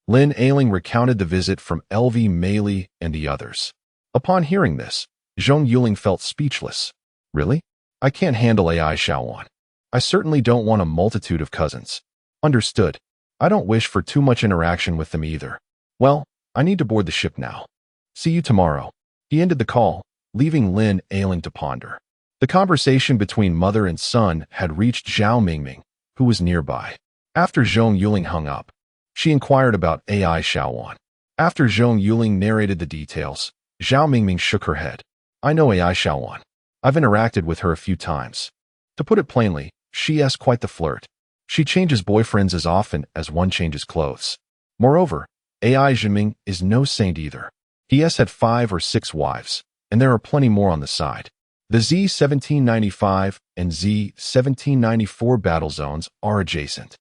Lin Ailing recounted the visit from LV Meili and the others. Upon hearing this, Zhong Yuling felt speechless. "Really? I can't handle AI Xiaowan. I certainly don't want a multitude of cousins." "Understood. I don't wish for too much interaction with them either. Well, I need to board the ship now. See you tomorrow." He ended the call, leaving Lin Ailing to ponder. The conversation between mother and son had reached Zhao Mingming, who was nearby. After Zhong Yuling hung up, she inquired about AI Xiaowan. After Zhong Yuling narrated the details, Zhao Mingming shook her head. "I know AI Xiaowan. I've interacted with her a few times. To put it plainly, she is quite the flirt. She changes boyfriends as often as one changes clothes. Moreover, AI Jinming is no saint either. He has had 5 or 6 wives, and there are plenty more on the side. The Z-1795 and Z-1794 battle zones are adjacent,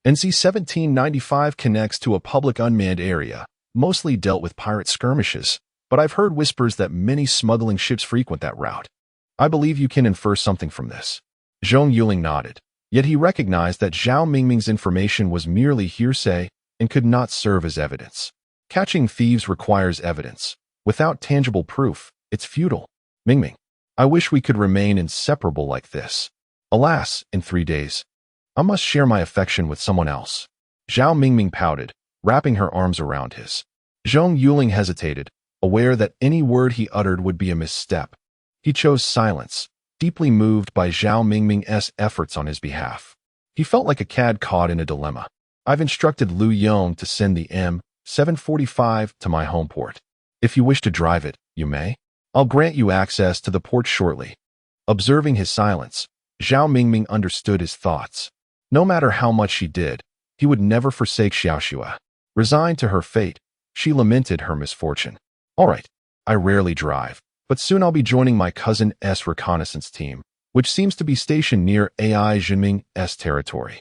and Z-1795 connects to a public unmanned area, mostly dealt with pirate skirmishes, but I've heard whispers that many smuggling ships frequent that route. I believe you can infer something from this." Zhong Yuling nodded, yet he recognized that Zhao Mingming's information was merely hearsay and could not serve as evidence. Catching thieves requires evidence. Without tangible proof, it's futile. "Mingming, I wish we could remain inseparable like this. Alas, in 3 days, I must share my affection with someone else." Zhao Mingming pouted, wrapping her arms around his. Zhong Yuling hesitated, aware that any word he uttered would be a misstep. He chose silence, deeply moved by Zhao Mingming's efforts on his behalf. He felt like a cad caught in a dilemma. "I've instructed Lu Yong to send the M-745 to my home port. If you wish to drive it, you may. I'll grant you access to the port shortly." Observing his silence, Zhao Mingming understood his thoughts. No matter how much she did, he would never forsake Xiaoxua. Resigned to her fate, she lamented her misfortune. "All right, I rarely drive, but soon I'll be joining my cousin's reconnaissance team, which seems to be stationed near AI Jinming's territory.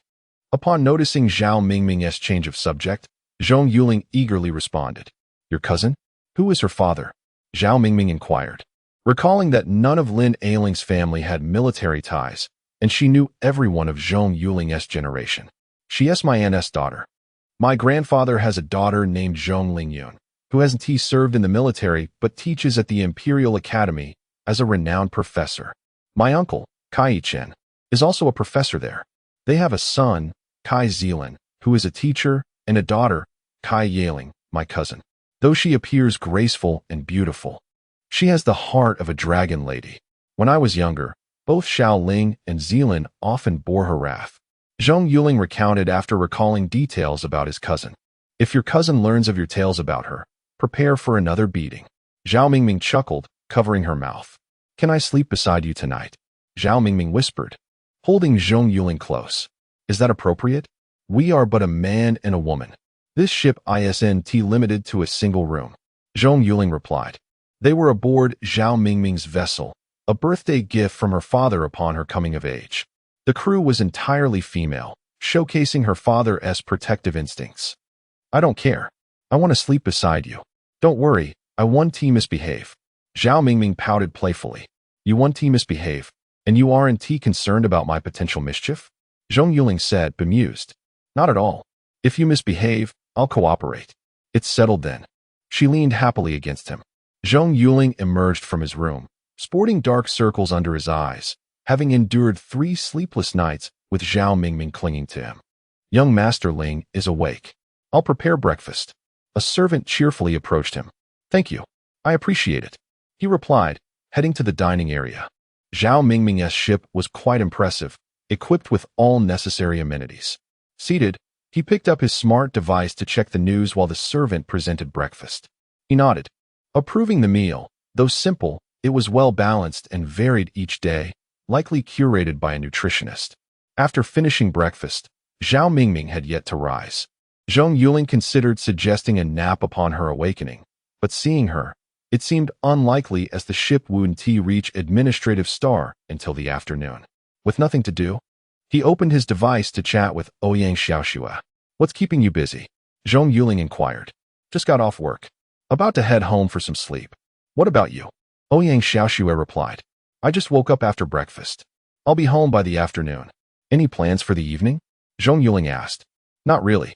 Upon noticing Zhao Mingming's change of subject, Zhong Yuling eagerly responded. Your cousin? Who is her father? Zhao Mingming inquired. Recalling that none of Lin Ailing's family had military ties, and she knew everyone of Zhong Yuling's generation. She is my aunt's daughter. My grandfather has a daughter named Zhong Lingyun, who hasn't served in the military but teaches at the Imperial Academy as a renowned professor. My uncle, Kai Chen, is also a professor there. They have a son, Kai Zealand, who is a teacher, and a daughter, Kai Yaling, my cousin. Though she appears graceful and beautiful, she has the heart of a dragon lady. When I was younger, both Xiao Ling and Zealand often bore her wrath. Zhong Yuling recounted after recalling details about his cousin. If your cousin learns of your tales about her, prepare for another beating. Zhao Mingming chuckled, covering her mouth. Can I sleep beside you tonight? Zhao Mingming whispered, holding Zhong Yuling close. Is that appropriate? We are but a man and a woman. This ship isn't limited to a single room. Zhong Yuling replied. They were aboard Zhao Mingming's vessel, a birthday gift from her father upon her coming of age. The crew was entirely female, showcasing her father's protective instincts. I don't care. I want to sleep beside you. Don't worry, I won't misbehave. Zhao Mingming pouted playfully. You won't misbehave, and you aren't concerned about my potential mischief? Zhong Yuling said, bemused. Not at all. If you misbehave, I'll cooperate. It's settled then. She leaned happily against him. Zhong Yuling emerged from his room, sporting dark circles under his eyes, having endured 3 sleepless nights with Zhao Mingming clinging to him. Young Master Ling is awake. I'll prepare breakfast. A servant cheerfully approached him. Thank you. I appreciate it. He replied, heading to the dining area. Zhao Mingming's ship was quite impressive, equipped with all necessary amenities. Seated, he picked up his smart device to check the news while the servant presented breakfast. He nodded, approving the meal. Though simple, it was well balanced and varied each day, likely curated by a nutritionist. After finishing breakfast, Zhao Mingming had yet to rise. Zhong Yuling considered suggesting a nap upon her awakening, but seeing her, it seemed unlikely as the ship wouldn't reach administrative star until the afternoon. With nothing to do, he opened his device to chat with Ouyang Xiaoxue. What's keeping you busy? Zhong Yuling inquired. Just got off work. About to head home for some sleep. What about you? Ouyang Xiaoxue replied. I just woke up after breakfast. I'll be home by the afternoon. Any plans for the evening? Zhong Yuling asked. Not really.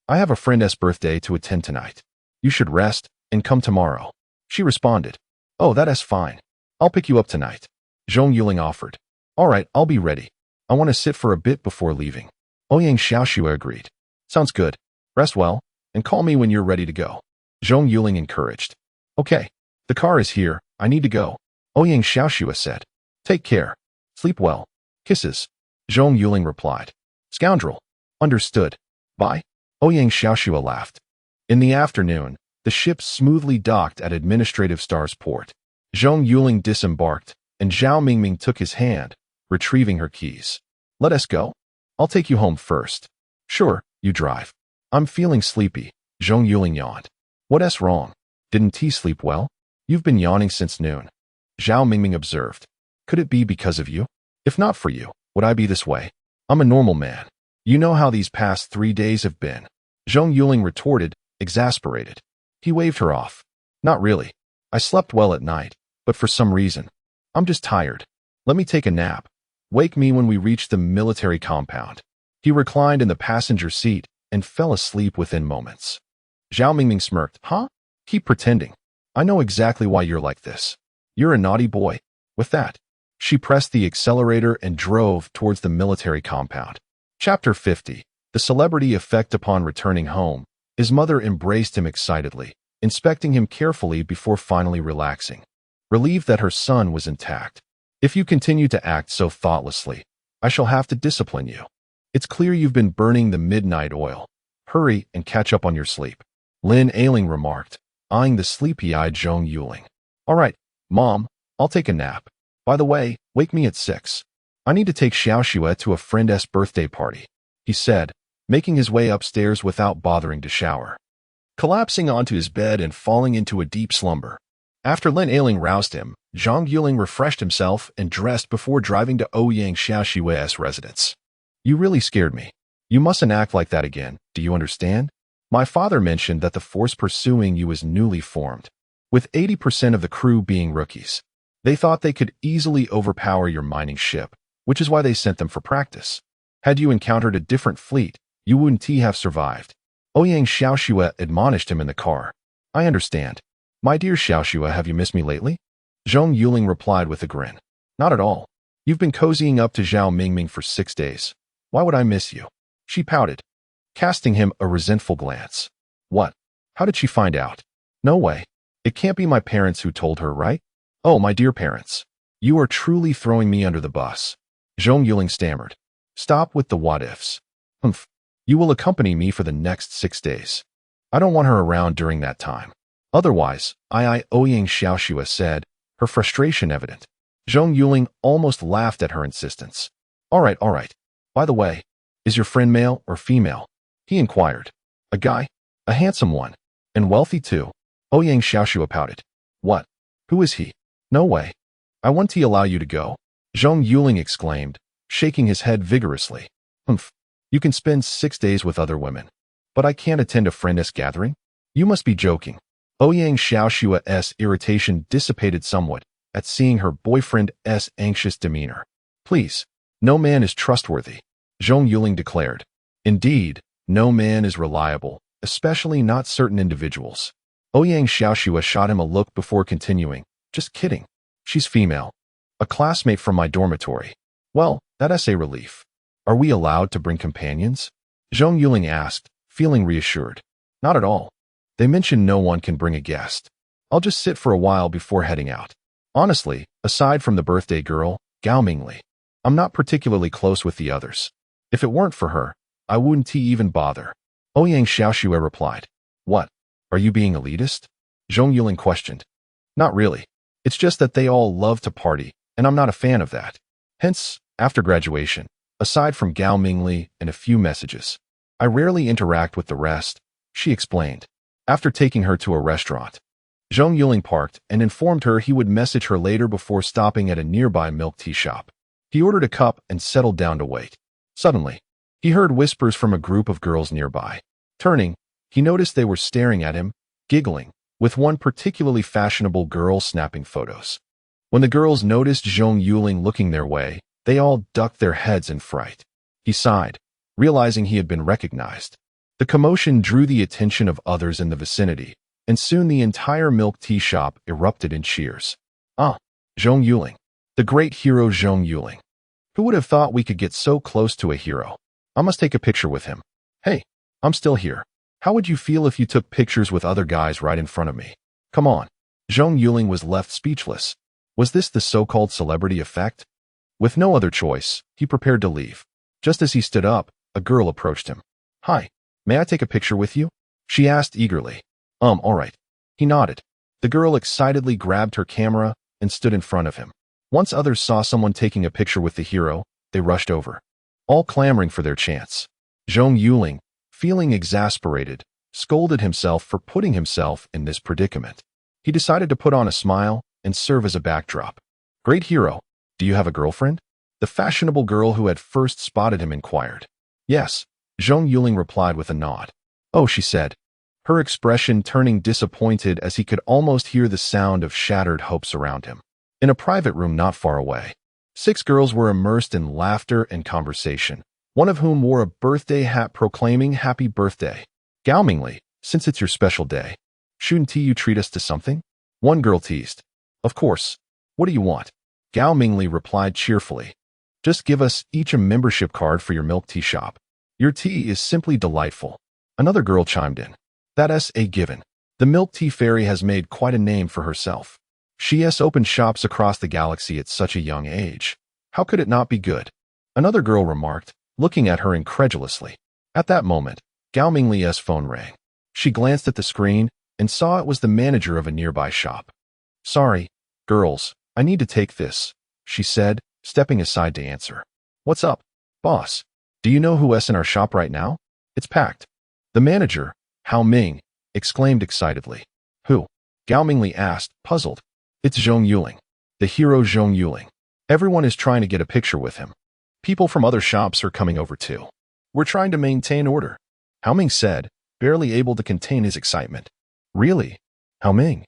I have a friend's birthday to attend tonight. You should rest and come tomorrow. She responded. Oh, that is fine. I'll pick you up tonight. Zhong Yuling offered. All right, I'll be ready. I want to sit for a bit before leaving. Ouyang Xiaoxue agreed. Sounds good. Rest well, and call me when you're ready to go. Zhong Yuling encouraged. Okay. The car is here. I need to go. Ouyang Xiaoxue said. Take care. Sleep well. Kisses. Zhong Yuling replied. Scoundrel. Understood. Bye. Ouyang Xiaoxue laughed. In the afternoon, the ship smoothly docked at Administrative Star's port. Zhong Yuling disembarked, and Zhao Mingming took his hand, retrieving her keys. Let us go. I'll take you home first. Sure, you drive. I'm feeling sleepy. Zhong Yuling yawned. What's wrong? Didn't he sleep well? You've been yawning since noon. Zhao Mingming observed. Could it be because of you? If not for you, would I be this way? I'm a normal man. You know how these past 3 days have been. Zhong Yuling retorted, exasperated. He waved her off. Not really. I slept well at night, but for some reason, I'm just tired. Let me take a nap. Wake me when we reach the military compound. He reclined in the passenger seat and fell asleep within moments. Zhao Mingming smirked. Huh? Keep pretending. I know exactly why you're like this. You're a naughty boy. With that, she pressed the accelerator and drove towards the military compound. Chapter 50. The celebrity effect upon returning home. His mother embraced him excitedly, inspecting him carefully before finally relaxing, relieved that her son was intact. If you continue to act so thoughtlessly, I shall have to discipline you. It's clear you've been burning the midnight oil. Hurry and catch up on your sleep. Lin Ailing remarked, eyeing the sleepy-eyed Zhong Yuling. All right, Mom, I'll take a nap. By the way, wake me at 6. I need to take Xiaoxue to a friend's birthday party, he said, making his way upstairs without bothering to shower. Collapsing onto his bed and falling into a deep slumber. After Lin Ailing roused him, Zhong Yuling refreshed himself and dressed before driving to Ouyang Xiaoxue's residence. You really scared me. You mustn't act like that again, do you understand? My father mentioned that the force pursuing you is newly formed, with 80% of the crew being rookies. They thought they could easily overpower your mining ship, which is why they sent them for practice. Had you encountered a different fleet, you wouldn't have survived. Ouyang Xiaoxue admonished him in the car. I understand. My dear Xiaoxue, have you missed me lately? Zhong Yuling replied with a grin. Not at all. You've been cozying up to Zhao Mingming for 6 days. Why would I miss you? She pouted, casting him a resentful glance. What? How did she find out? No way. It can't be my parents who told her, right? Oh, my dear parents. You are truly throwing me under the bus. Zhong Yuling stammered. Stop with the what-ifs. Humph. You will accompany me for the next 6 days. I don't want her around during that time. Otherwise, Ouyang Xiaoxue said, her frustration evident. Zhong Yuling almost laughed at her insistence. All right. By the way, is your friend male or female? He inquired. A guy? A handsome one. And wealthy too. Ouyang Xiaoxue pouted. What? Who is he? No way. I want to allow you to go. Zhong Yuling exclaimed, shaking his head vigorously. Humph. You can spend 6 days with other women. But I can't attend a friend's gathering? You must be joking. Ouyang Xiaoxue's irritation dissipated somewhat at seeing her boyfriend's anxious demeanor. Please, no man is trustworthy, Zhong Yuling declared. Indeed, no man is reliable, especially not certain individuals. Ouyang Xiaoxue shot him a look before continuing. Just kidding. She's female. A classmate from my dormitory. Well, that's a relief. Are we allowed to bring companions? Zhong Yuling asked, feeling reassured. Not at all. They mentioned no one can bring a guest. I'll just sit for a while before heading out. Honestly, aside from the birthday girl, Gao Mingli, I'm not particularly close with the others. If it weren't for her, I wouldn't even bother. Ouyang Xiaoxue replied. What? Are you being elitist? Zhong Yuling questioned. Not really. It's just that they all love to party, and I'm not a fan of that. Hence, after graduation, aside from Gao Mingli and a few messages, I rarely interact with the rest, she explained. After taking her to a restaurant, Zhong Yuling parked and informed her he would message her later before stopping at a nearby milk tea shop. He ordered a cup and settled down to wait. Suddenly, he heard whispers from a group of girls nearby. Turning, he noticed they were staring at him, giggling, with one particularly fashionable girl snapping photos. When the girls noticed Zhong Yuling looking their way, they all ducked their heads in fright. He sighed, realizing he had been recognized. The commotion drew the attention of others in the vicinity, and soon the entire milk tea shop erupted in cheers. Ah, Zhong Yuling. The great hero Zhong Yuling. Who would have thought we could get so close to a hero? I must take a picture with him. Hey, I'm still here. How would you feel if you took pictures with other guys right in front of me? Come on. Zhong Yuling was left speechless. Was this the so-called celebrity effect? With no other choice, he prepared to leave. Just as he stood up, a girl approached him. Hi, may I take a picture with you? She asked eagerly. All right. He nodded. The girl excitedly grabbed her camera and stood in front of him. Once others saw someone taking a picture with the hero, they rushed over, all clamoring for their chance. Zhong Yuling, feeling exasperated, scolded himself for putting himself in this predicament. He decided to put on a smile and serve as a backdrop. Great hero, do you have a girlfriend? The fashionable girl who had first spotted him inquired. Yes, Zhong Yuling replied with a nod. Oh, she said, her expression turning disappointed as he could almost hear the sound of shattered hopes around him. In a private room not far away, 6 girls were immersed in laughter and conversation, one of whom wore a birthday hat proclaiming happy birthday. Gao Mingli, since it's your special day, shouldn't you treat us to something? One girl teased. Of course. What do you want? Gao Mingli replied cheerfully. Just give us each a membership card for your milk tea shop. Your tea is simply delightful. Another girl chimed in. That's a given. The milk tea fairy has made quite a name for herself. She has opened shops across the galaxy at such a young age. How could it not be good? Another girl remarked, looking at her incredulously. At that moment, Gao Mingli's phone rang. She glanced at the screen and saw it was the manager of a nearby shop. Sorry, girls, I need to take this, she said, stepping aside to answer. What's up, boss? Do you know who's in our shop right now? It's packed. The manager, Hao Ming, exclaimed excitedly. Who? Gao Mingli asked, puzzled. It's Zhong Yuling, the hero Zhong Yuling. Everyone is trying to get a picture with him. People from other shops are coming over too. We're trying to maintain order, Hao Ming said, barely able to contain his excitement. Really? Hao Ming?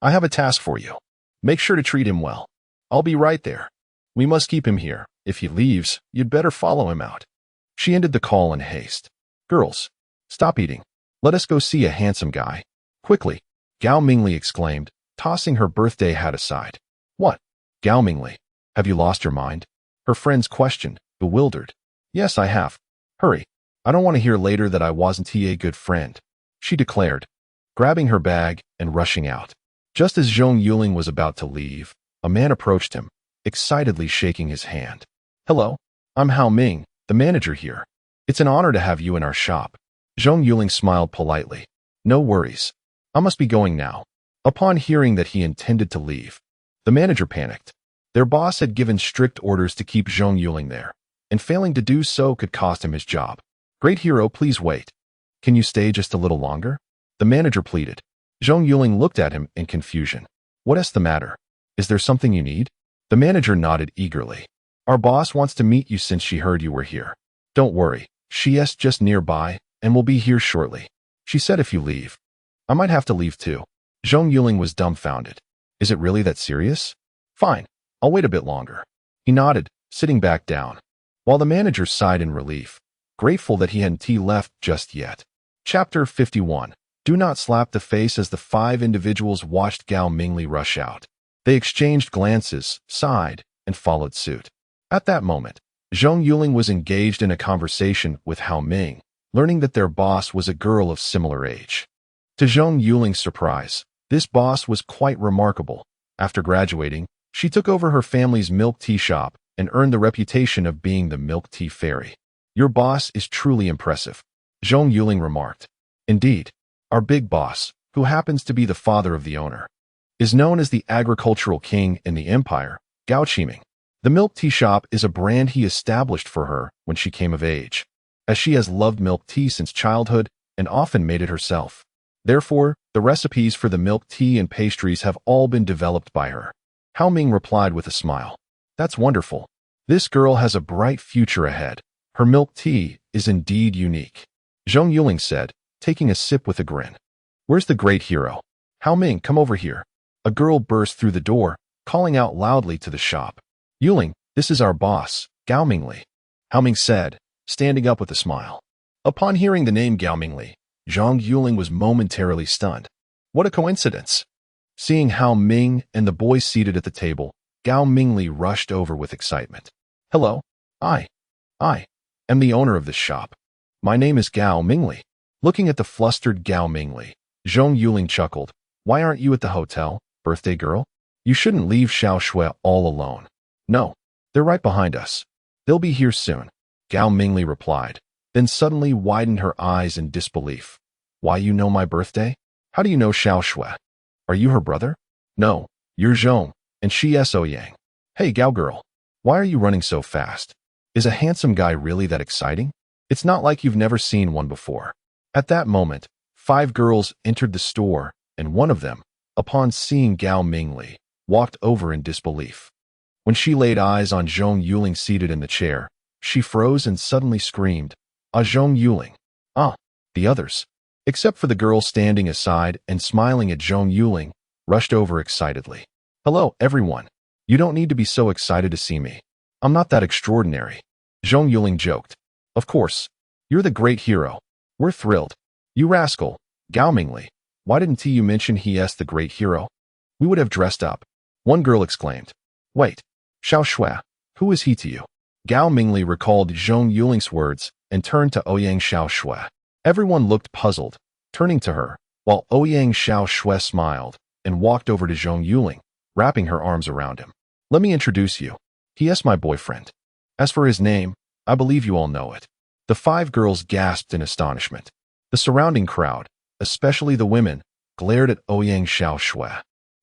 I have a task for you. Make sure to treat him well. I'll be right there. We must keep him here. If he leaves, you'd better follow him out. She ended the call in haste. Girls, stop eating. Let us go see a handsome guy. Quickly, Gao Mingli exclaimed, tossing her birthday hat aside. What? Gao Mingli, have you lost your mind? Her friends questioned, bewildered. Yes, I have. Hurry. I don't want to hear later that I wasn't a good friend, she declared, grabbing her bag and rushing out. Just as Zhong Yuling was about to leave, a man approached him, excitedly shaking his hand. Hello, I'm Hao Ming, the manager here. It's an honor to have you in our shop. Zhong Yuling smiled politely. No worries. I must be going now. Upon hearing that he intended to leave, the manager panicked. Their boss had given strict orders to keep Zhong Yuling there, and failing to do so could cost him his job. Great hero, please wait. Can you stay just a little longer? The manager pleaded. Zhong Yuling looked at him in confusion. What is the matter? Is there something you need? The manager nodded eagerly. Our boss wants to meet you since she heard you were here. Don't worry, she is just nearby and will be here shortly. She said if you leave. I might have to leave too. Zhong Yuling was dumbfounded. Is it really that serious? Fine, I'll wait a bit longer. He nodded, sitting back down, while the manager sighed in relief, grateful that he hadn't left just yet. Chapter 51. Do not slap the face. As the five individuals watched Gao Mingli rush out, they exchanged glances, sighed, and followed suit. At that moment, Zhong Yuling was engaged in a conversation with Hao Ming, learning that their boss was a girl of similar age. To Zhong Yuling's surprise, this boss was quite remarkable. After graduating, she took over her family's milk tea shop and earned the reputation of being the milk tea fairy. Your boss is truly impressive, Zhong Yuling remarked. Indeed, our big boss, who happens to be the father of the owner, is known as the agricultural king in the empire, Gao Qiming. The milk tea shop is a brand he established for her when she came of age, as she has loved milk tea since childhood and often made it herself. Therefore, the recipes for the milk tea and pastries have all been developed by her. Hao Ming replied with a smile. That's wonderful. This girl has a bright future ahead. Her milk tea is indeed unique, Zhong Yuling said, taking a sip with a grin. Where's the great hero? Hao Ming, come over here. A girl burst through the door, calling out loudly to the shop. Yuling, this is our boss, Gao Mingli, Hao Ming said, standing up with a smile. Upon hearing the name Gao Mingli, Zhong Yuling was momentarily stunned. What a coincidence! Seeing Hao Ming and the boy seated at the table, Gao Mingli rushed over with excitement. Hello, I am the owner of this shop. My name is Gao Mingli. Looking at the flustered Gao Mingli, Zhong Yuling chuckled. Why aren't you at the hotel, birthday girl? You shouldn't leave Xiao Shui all alone. No, they're right behind us. They'll be here soon, Gao Mingli replied, then suddenly widened her eyes in disbelief. Why, you know my birthday? How do you know Xiao Shui? Are you her brother? No, you're Zhong, and she is Ouyang. Hey, Gao girl, why are you running so fast? Is a handsome guy really that exciting? It's not like you've never seen one before. At that moment, 5 girls entered the store, and one of them, upon seeing Gao Mingli, walked over in disbelief. When she laid eyes on Zhong Yuling seated in the chair, she froze and suddenly screamed, Ah, Zhong Yuling. Ah, the others, except for the girl standing aside and smiling at Zhong Yuling, rushed over excitedly. Hello, everyone. You don't need to be so excited to see me. I'm not that extraordinary, Zhong Yuling joked. Of course, you're the great hero. We're thrilled. You rascal, Gao Mingli, why didn't you mention he is the great hero? We would have dressed up. One girl exclaimed. Wait, Xiao Shui, who is he to you? Gao Mingli recalled Zhong Yuling's words and turned to Ouyang Xiao Shui. Everyone looked puzzled, turning to her, while Ouyang Xiao Shui smiled and walked over to Zhong Yuling, wrapping her arms around him. Let me introduce you. He is my boyfriend. As for his name, I believe you all know it. The 5 girls gasped in astonishment. The surrounding crowd, especially the women, glared at Ouyang Xiao Shui,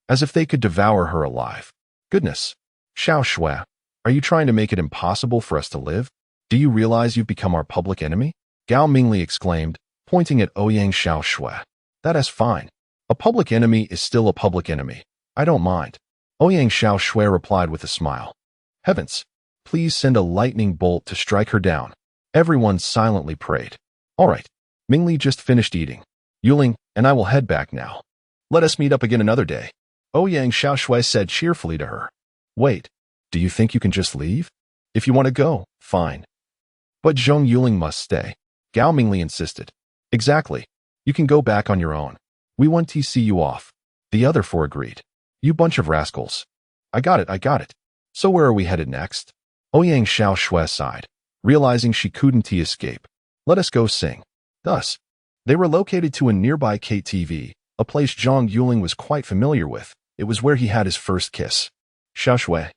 as if they could devour her alive. Goodness, Xiao Shui, are you trying to make it impossible for us to live? Do you realize you've become our public enemy? Gao Mingli exclaimed, pointing at Ouyang Xiao Shui. That is fine. A public enemy is still a public enemy. I don't mind. Ouyang Xiao Shui replied with a smile. Heavens, please send a lightning bolt to strike her down. Everyone silently prayed. All right, Mingli just finished eating. Yuling and I will head back now. Let us meet up again another day. Ouyang Xiaoshui said cheerfully to her. Wait, do you think you can just leave? If you want to go, fine. But Zhong Yuling must stay. Gao Mingli insisted. Exactly. You can go back on your own. We want to see you off. The other four agreed. You bunch of rascals. I got it. So where are we headed next? Ouyang Xiaoshui sighed, realizing she couldn't escape. Let us go sing. Thus, they were located to a nearby KTV, a place Zhong Yuling was quite familiar with. It was where he had his first kiss. Xiaoshui,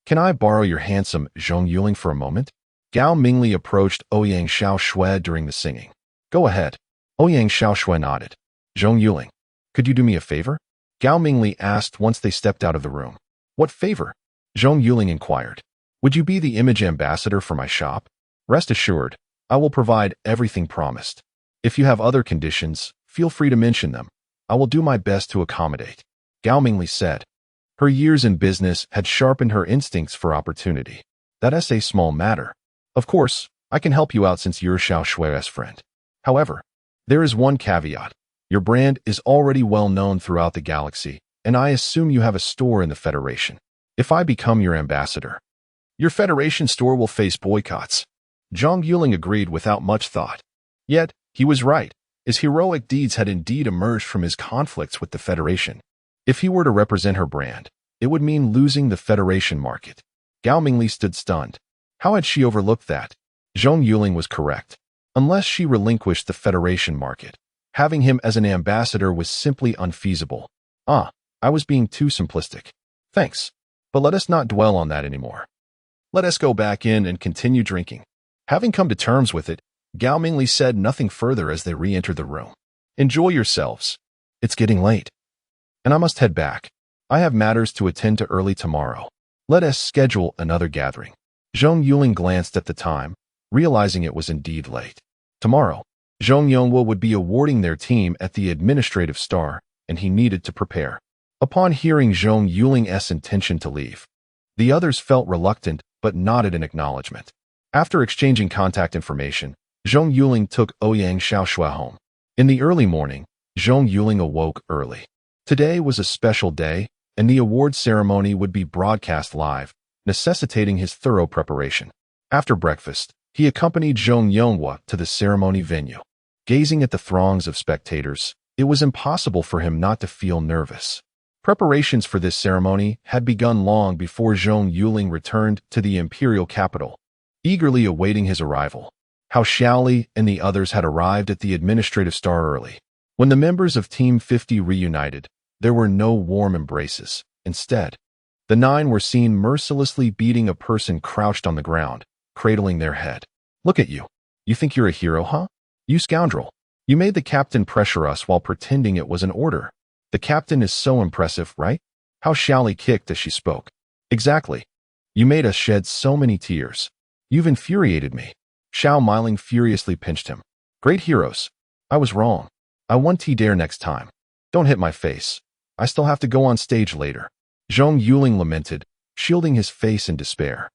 can I borrow your handsome Zhong Yuling for a moment? Gao Mingli approached Ouyang Xiaoshui during the singing. Go ahead. Ouyang Xiaoshui nodded. Zhong Yuling, could you do me a favor? Gao Mingli asked once they stepped out of the room. What favor? Zhong Yuling inquired. Would you be the image ambassador for my shop? Rest assured, I will provide everything promised. If you have other conditions, feel free to mention them. I will do my best to accommodate. Gao Mingli said. Her years in business had sharpened her instincts for opportunity. That's a small matter. Of course, I can help you out since you're Xiaoshui's friend. However, there is one caveat. Your brand is already well known throughout the galaxy, and I assume you have a store in the Federation. If I become your ambassador, your Federation store will face boycotts. Zhong Yuling agreed without much thought. Yet, he was right. His heroic deeds had indeed emerged from his conflicts with the Federation. If he were to represent her brand, it would mean losing the Federation market. Gao Mingli stood stunned. How had she overlooked that? Zhong Yuling was correct. Unless she relinquished the Federation market, having him as an ambassador was simply unfeasible. I was being too simplistic. Thanks. But let us not dwell on that anymore. Let us go back in and continue drinking. Having come to terms with it, Gao Mingli said nothing further as they re-entered the room. Enjoy yourselves. It's getting late. And I must head back. I have matters to attend to early tomorrow. Let us schedule another gathering. Zhong Yuling glanced at the time, realizing it was indeed late. Tomorrow, Zhong Yongwu would be awarding their team at the Administrative Star, and he needed to prepare. Upon hearing Zhong Yuling's intention to leave, the others felt reluctant but nodded in acknowledgement. After exchanging contact information, Zhong Yuling took Ouyang Xiaoshui home. In the early morning, Zhong Yuling awoke early. Today was a special day, and the award ceremony would be broadcast live, necessitating his thorough preparation. After breakfast, he accompanied Zhong Yongwu to the ceremony venue. Gazing at the throngs of spectators, it was impossible for him not to feel nervous. Preparations for this ceremony had begun long before Zhong Yuling returned to the imperial capital, eagerly awaiting his arrival. How Xiaoli and the others had arrived at the Administrative Star early. When the members of Team 50 reunited, there were no warm embraces. Instead, the 9 were seen mercilessly beating a person crouched on the ground, cradling their head. Look at you. You think you're a hero, huh? You scoundrel. You made the captain pressure us while pretending it was an order. The captain is so impressive, right? How Xiaoli kicked as she spoke. Exactly. You made us shed so many tears. You've infuriated me. Xiao Miling furiously pinched him. Great heroes. I was wrong. I want to dare next time. Don't hit my face. I still have to go on stage later. Zhong Yuling lamented, shielding his face in despair.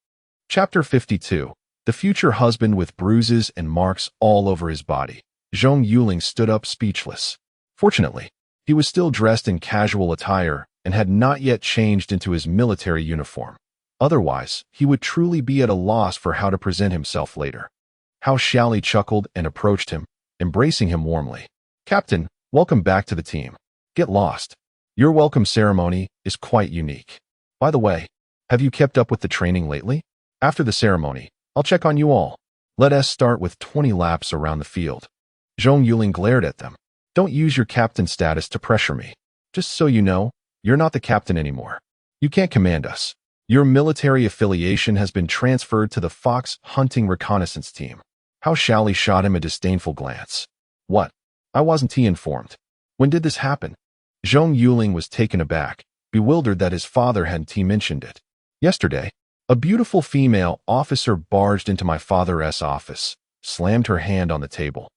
Chapter 52. The future husband with bruises and marks all over his body. Zhong Yuling stood up speechless. Fortunately, he was still dressed in casual attire and had not yet changed into his military uniform. Otherwise, he would truly be at a loss for how to present himself later. How Xiaoli chuckled and approached him, embracing him warmly. Captain, welcome back to the team. Get lost. Your welcome ceremony is quite unique. By the way, have you kept up with the training lately? After the ceremony, I'll check on you all. Let us start with 20 laps around the field. Zhong Yuling glared at them. Don't use your captain status to pressure me. Just so you know, you're not the captain anymore. You can't command us. Your military affiliation has been transferred to the Fox Hunting Reconnaissance Team. How Xiaoli shot him a disdainful glance. What? I wasn't informed. When did this happen? Zhong Yuling was taken aback, bewildered that his father hadn't mentioned it. Yesterday, a beautiful female officer barged into my father's office, slammed her hand on the table,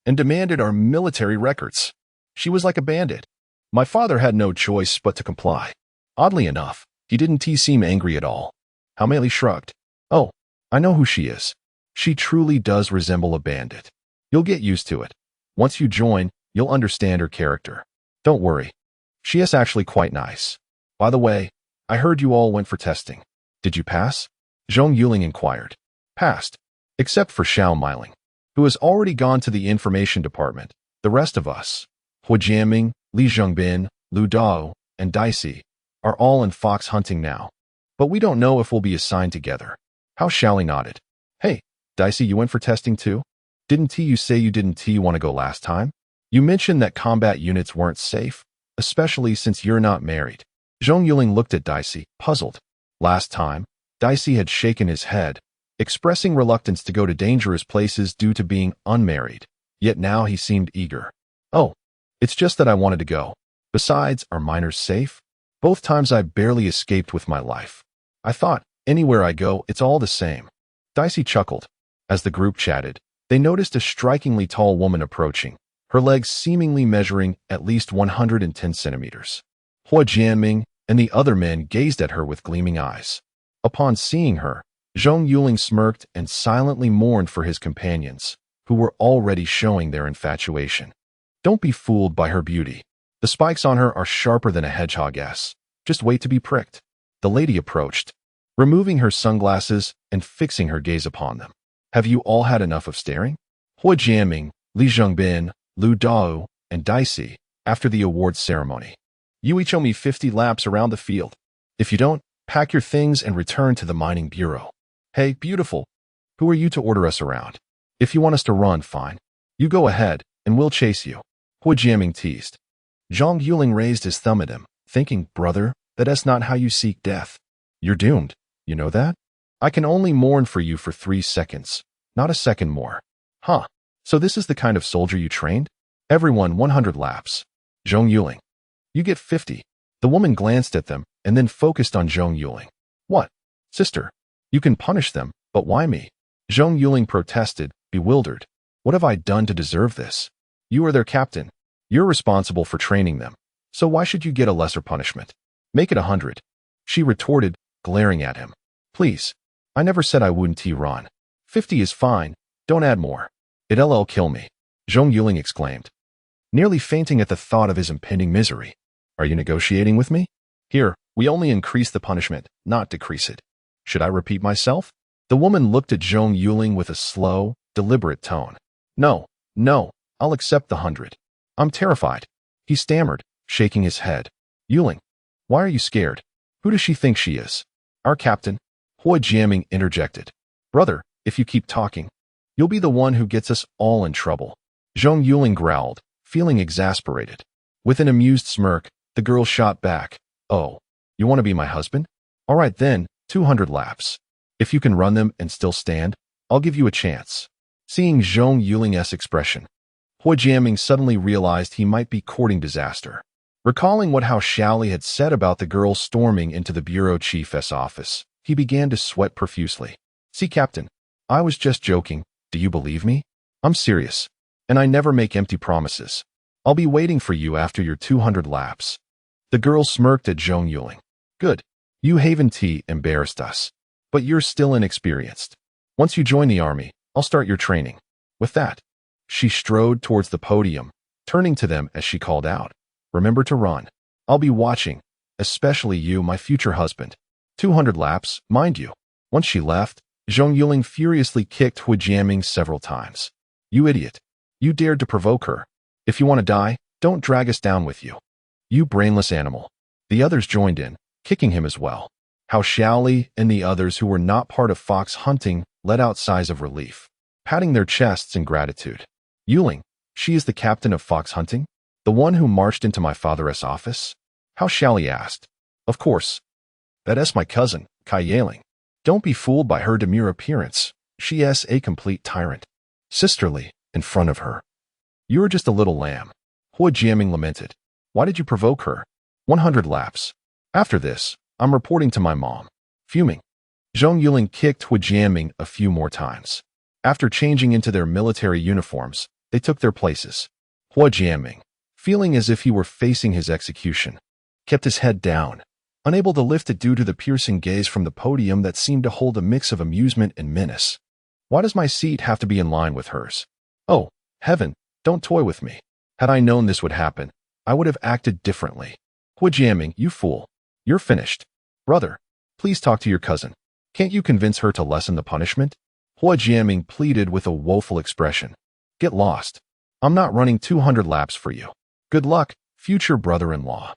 and demanded our military records. She was like a bandit. My father had no choice but to comply. Oddly enough, he didn't seem angry at all. How Mei Li shrugged. Oh, I know who she is. She truly does resemble a bandit. You'll get used to it. Once you join, you'll understand her character. Don't worry. She is actually quite nice. By the way, I heard you all went for testing. Did you pass? Zhong Yuling inquired. Passed. Except for Xiao Miling, who has already gone to the information department. The rest of us, Hua Jianming, Li Zhengbin, Lu Dao, and Daisy, are all in fox hunting now. But we don't know if we'll be assigned together. How Xiaoli nodded. Hey, Daisy, you went for testing too? Didn't you say you didn't want to go last time? You mentioned that combat units weren't safe, especially since you're not married. Zhong Yuling looked at Daisy, puzzled. Last time, Daisy had shaken his head, expressing reluctance to go to dangerous places due to being unmarried. Yet now he seemed eager. Oh, it's just that I wanted to go. Besides, are minors safe? Both times I barely escaped with my life. I thought, anywhere I go, it's all the same. Daisy chuckled. As the group chatted, they noticed a strikingly tall woman approaching, her legs seemingly measuring at least 110 centimeters. Hua Jianming and the other men gazed at her with gleaming eyes. Upon seeing her, Zhong Yuling smirked and silently mourned for his companions, who were already showing their infatuation. Don't be fooled by her beauty. The spikes on her are sharper than a hedgehog ass. Just wait to be pricked. The lady approached, removing her sunglasses and fixing her gaze upon them. Have you all had enough of staring? Hua Jianming, Li Zhengbin, Lu Dao, and Daisy, after the awards ceremony. You each owe me 50 laps around the field. If you don't, pack your things and return to the mining bureau. Hey, beautiful. Who are you to order us around? If you want us to run, fine. You go ahead, and we'll chase you. Hua Jianming teased. Zhong Yuling raised his thumb at him, thinking, brother, that's not how you seek death. You're doomed. You know that? I can only mourn for you for 3 seconds, not a second more. Huh. So this is the kind of soldier you trained? Everyone 100 laps. Zhong Yuling. You get 50. The woman glanced at them and then focused on Zhong Yuling. What? Sister, you can punish them, but why me? Zhong Yuling protested, bewildered. What have I done to deserve this? You are their captain. You're responsible for training them. So why should you get a lesser punishment? Make it 100. She retorted, glaring at him. Please. I never said I wouldn't run. 50 is fine. Don't add more. It'll kill me. Zhong Yuling exclaimed, nearly fainting at the thought of his impending misery. Are you negotiating with me? Here, we only increase the punishment, not decrease it. Should I repeat myself? The woman looked at Zhong Yuling with a slow, deliberate tone. No, I'll accept the 100. I'm terrified. He stammered, shaking his head. Yuling, why are you scared? Who does she think she is? Our captain? Hua Jianming interjected. Brother, if you keep talking, you'll be the one who gets us all in trouble. Zhong Yuling growled, feeling exasperated. With an amused smirk, the girl shot back. Oh, you want to be my husband? All right then, 200 laps. If you can run them and still stand, I'll give you a chance. Seeing Zhong Yuling's expression, Hua Jianming suddenly realized he might be courting disaster. Recalling what Xiaoli had said about the girl storming into the bureau chief's office, he began to sweat profusely. See, Captain, I was just joking. Do you believe me? I'm serious, and I never make empty promises. I'll be waiting for you after your 200 laps. The girl smirked at Zhong Yuling. Good. You Haven T embarrassed us. But you're still inexperienced. Once you join the army, I'll start your training. With that, she strode towards the podium, turning to them as she called out. Remember to run. I'll be watching, especially you, my future husband. 200 laps, mind you. Once she left, Zhong Yuling furiously kicked Hua Jianming several times. You idiot. You dared to provoke her. If you want to die, don't drag us down with you. You brainless animal. The others joined in, kicking him as well. Xiaoli and the others who were not part of fox hunting let out sighs of relief, patting their chests in gratitude. Yuling, she is the captain of fox hunting? The one who marched into my father's office? Xiaoli asked. Of course. That's my cousin, Kai Yaling. Don't be fooled by her demure appearance. She is a complete tyrant. Sisterly, in front of her. You are just a little lamb. Hua Jianming lamented. Why did you provoke her? 100 laps. After this, I'm reporting to my mom. Fuming. Zhong Yuling kicked Hua Jianming a few more times. After changing into their military uniforms, they took their places. Hua Jianming, feeling as if he were facing his execution, kept his head down, unable to lift it due to the piercing gaze from the podium that seemed to hold a mix of amusement and menace. Why does my seat have to be in line with hers? Oh, heaven, don't toy with me. Had I known this would happen, I would have acted differently. Hua Jiaming, you fool. You're finished. Brother, please talk to your cousin. Can't you convince her to lessen the punishment? Hua Jiaming pleaded with a woeful expression. Get lost. I'm not running 200 laps for you. Good luck, future brother-in-law.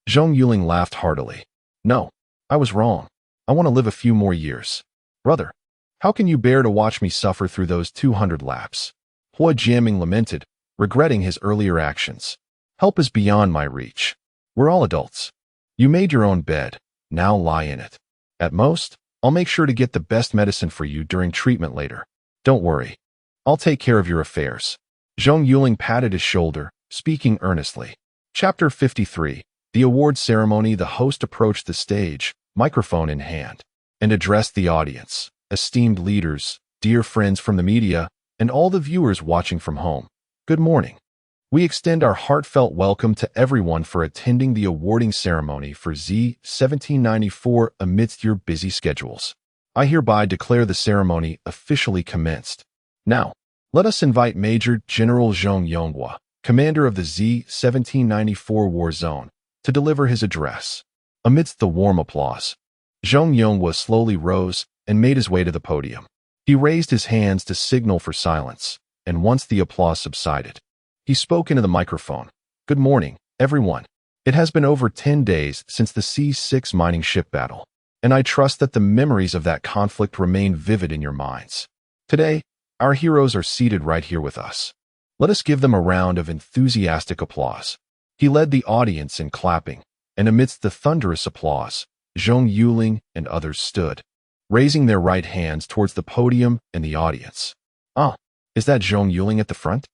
Zhong Yuling laughed heartily. No, I was wrong. I want to live a few more years. Brother, how can you bear to watch me suffer through those 200 laps? Hua Jiaming lamented, regretting his earlier actions. Help is beyond my reach. We're all adults. You made your own bed. Now lie in it. At most, I'll make sure to get the best medicine for you during treatment later. Don't worry. I'll take care of your affairs. Zhong Yuling patted his shoulder, speaking earnestly. Chapter 53. The award ceremony. The host approached the stage, microphone in hand, and addressed the audience, esteemed leaders, dear friends from the media, and all the viewers watching from home. Good morning. We extend our heartfelt welcome to everyone for attending the awarding ceremony for Z1794 amidst your busy schedules. I hereby declare the ceremony officially commenced. Now, let us invite Major General Zhong Yuling, commander of the Z1794 war zone, to deliver his address. Amidst the warm applause, Zhong Yuling slowly rose and made his way to the podium. He raised his hands to signal for silence, and once the applause subsided, he spoke into the microphone. Good morning, everyone. It has been over 10 days since the C6 mining ship battle, and I trust that the memories of that conflict remain vivid in your minds. Today, our heroes are seated right here with us. Let us give them a round of enthusiastic applause. He led the audience in clapping, and amidst the thunderous applause, Zhong Yuling and others stood, raising their right hands towards the podium and the audience. Ah, is that Zhong Yuling at the front?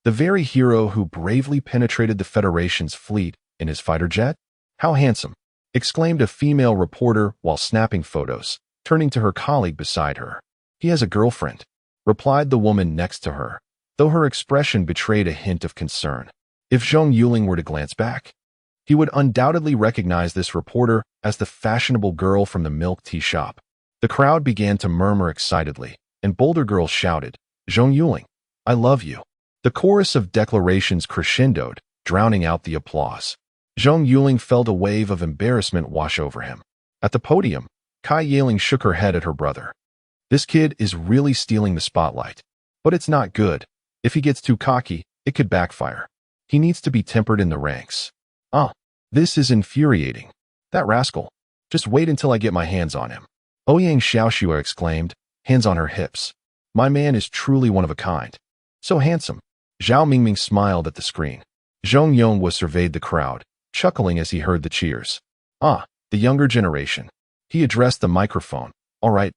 The very hero who bravely penetrated the Federation's fleet in his fighter jet? How handsome! Exclaimed a female reporter while snapping photos, turning to her colleague beside her. He has a girlfriend, replied the woman next to her, though her expression betrayed a hint of concern. If Zhong Yuling were to glance back, he would undoubtedly recognize this reporter as the fashionable girl from the milk tea shop. The crowd began to murmur excitedly, and bolder girls shouted, Zhong Yuling, I love you. The chorus of declarations crescendoed, drowning out the applause. Zhong Yuling felt a wave of embarrassment wash over him. At the podium, Kai Yaling shook her head at her brother. This kid is really stealing the spotlight. But it's not good. If he gets too cocky, it could backfire. He needs to be tempered in the ranks. Ah, this is infuriating. That rascal. Just wait until I get my hands on him. Ouyang Xiaoxua exclaimed, hands on her hips. My man is truly one of a kind. So handsome. Zhao Mingming smiled at the screen. Zhong Yuling surveyed the crowd, chuckling as he heard the cheers. Ah, the younger generation. He addressed the microphone. All right.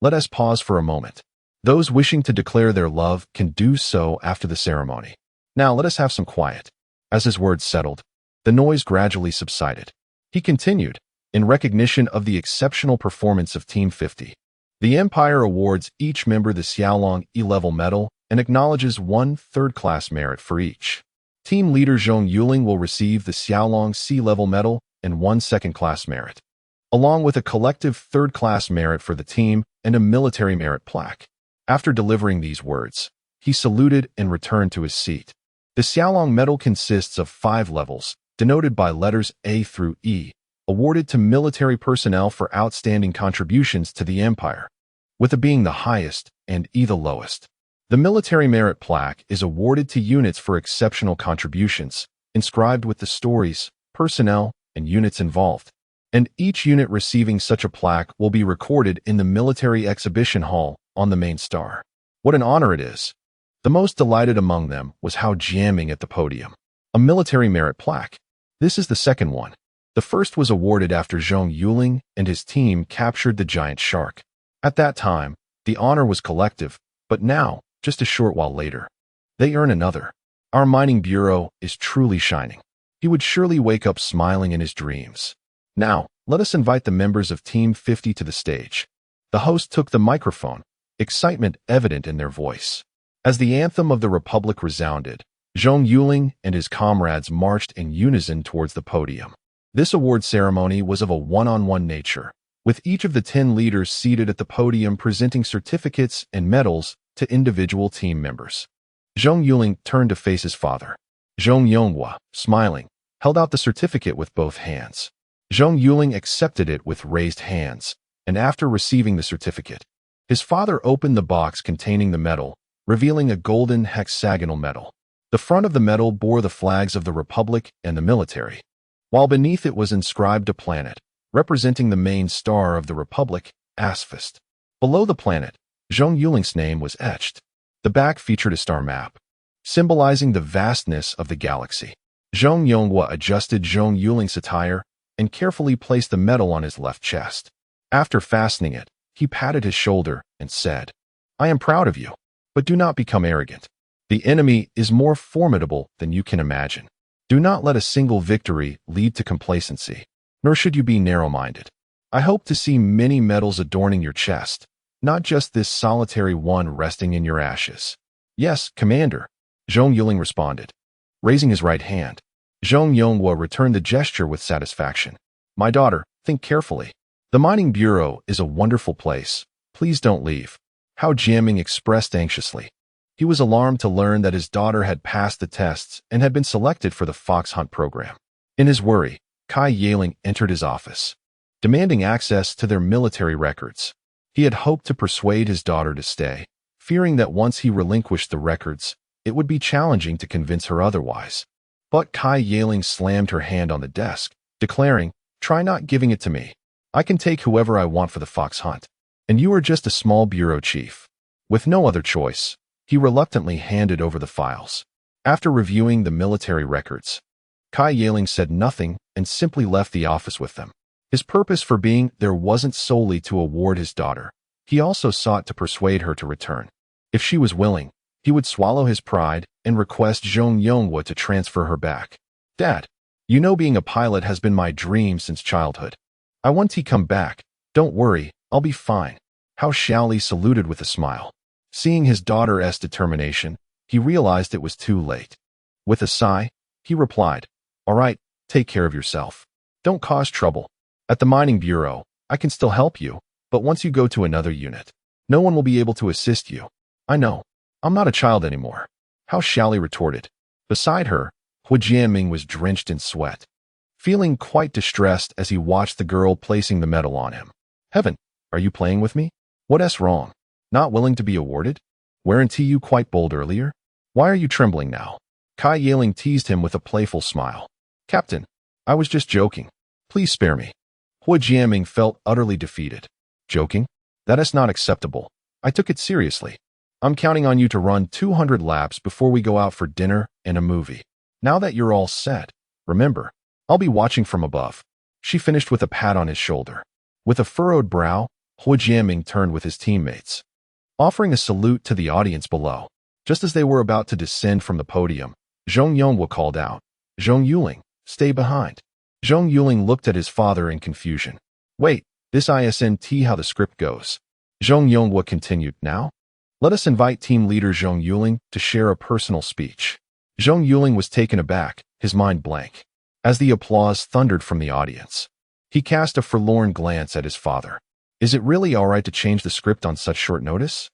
Let us pause for a moment. Those wishing to declare their love can do so after the ceremony. Now let us have some quiet. As his words settled, the noise gradually subsided. He continued, in recognition of the exceptional performance of Team 50. The Empire awards each member the Xiaolong E-level medal and acknowledges one third-class merit for each. Team leader Zhong Yuling will receive the Xiaolong C-level medal and one second-class merit, along with a collective third-class merit for the team and a military merit plaque. After delivering these words, he saluted and returned to his seat. The Xiaolong medal consists of 5 levels, denoted by letters A through E, awarded to military personnel for outstanding contributions to the Empire, with A being the highest and E the lowest. The military merit plaque is awarded to units for exceptional contributions, inscribed with the stories, personnel, and units involved. And each unit receiving such a plaque will be recorded in the military exhibition hall on the main star. What an honor it is! The most delighted among them was Hao Jiaming at the podium. A military merit plaque. This is the second one. The first was awarded after Zhong Yuling and his team captured the giant shark. At that time, the honor was collective, but now, just a short while later, they earn another. Our mining bureau is truly shining. He would surely wake up smiling in his dreams. Now, let us invite the members of Team 50 to the stage. The host took the microphone, excitement evident in their voice. As the anthem of the Republic resounded, Zhong Yuling and his comrades marched in unison towards the podium. This award ceremony was of a one-on-one nature, with each of the 10 leaders seated at the podium presenting certificates and medals to individual team members. Zhong Yuling turned to face his father. Zhong Yuling, smiling, held out the certificate with both hands. Zhong Yuling accepted it with raised hands, and after receiving the certificate, his father opened the box containing the medal, revealing a golden hexagonal medal. The front of the medal bore the flags of the Republic and the military, while beneath it was inscribed a planet, representing the main star of the Republic, Asphyst. Below the planet, Zhong Yuling's name was etched. The back featured a star map, symbolizing the vastness of the galaxy. Zhong Yuling adjusted Zhong Yuling's attire and carefully placed the medal on his left chest. After fastening it, he patted his shoulder and said, "I am proud of you, but do not become arrogant. The enemy is more formidable than you can imagine. Do not let a single victory lead to complacency, nor should you be narrow-minded. I hope to see many medals adorning your chest, not just this solitary one resting in your ashes." "Yes, Commander," Zhong Yuling responded, raising his right hand. Zhong Yuling returned the gesture with satisfaction. "My daughter, think carefully. The mining bureau is a wonderful place. Please don't leave." Hao Jianming expressed anxiously. He was alarmed to learn that his daughter had passed the tests and had been selected for the fox hunt program. In his worry, Kai Yaling entered his office, demanding access to their military records. He had hoped to persuade his daughter to stay, fearing that once he relinquished the records, it would be challenging to convince her otherwise. But Kai Yaling slammed her hand on the desk, declaring, "Try not giving it to me. I can take whoever I want for the fox hunt, and you are just a small bureau chief." With no other choice, he reluctantly handed over the files. After reviewing the military records, Kai Yaling said nothing and simply left the office with them. His purpose for being there wasn't solely to award his daughter. He also sought to persuade her to return. If she was willing, he would swallow his pride and request Zhong Yuling to transfer her back. "Dad, you know being a pilot has been my dream since childhood. I want to come back. Don't worry, I'll be fine." Hao Xiaoli saluted with a smile. Seeing his daughter's determination, he realized it was too late. With a sigh, he replied, "All right, take care of yourself. Don't cause trouble. At the mining bureau, I can still help you, but once you go to another unit, no one will be able to assist you." "I know. I'm not a child anymore," Hao Xiaoli retorted. Beside her, Hu Jianming was drenched in sweat, feeling quite distressed as he watched the girl placing the medal on him. "Heaven, are you playing with me? What's wrong? Not willing to be awarded? Weren't you quite bold earlier? Why are you trembling now?" Kai Yaling teased him with a playful smile. "Captain, I was just joking. Please spare me." Hu Jianming felt utterly defeated. "Joking? That is not acceptable. I took it seriously. I'm counting on you to run 200 laps before we go out for dinner and a movie. Now that you're all set, remember, I'll be watching from above." She finished with a pat on his shoulder. With a furrowed brow, Hu Jianming turned with his teammates, offering a salute to the audience below. Just as they were about to descend from the podium, Zhong Yuling called out, "Zhong Yuling, stay behind." Zhong Yuling looked at his father in confusion. "Wait, this isn't how the script goes." Zhong Yuling continued, "Now, let us invite team leader Zhong Yuling to share a personal speech." Zhong Yuling was taken aback, his mind blank. As the applause thundered from the audience, he cast a forlorn glance at his father. Is it really all right to change the script on such short notice?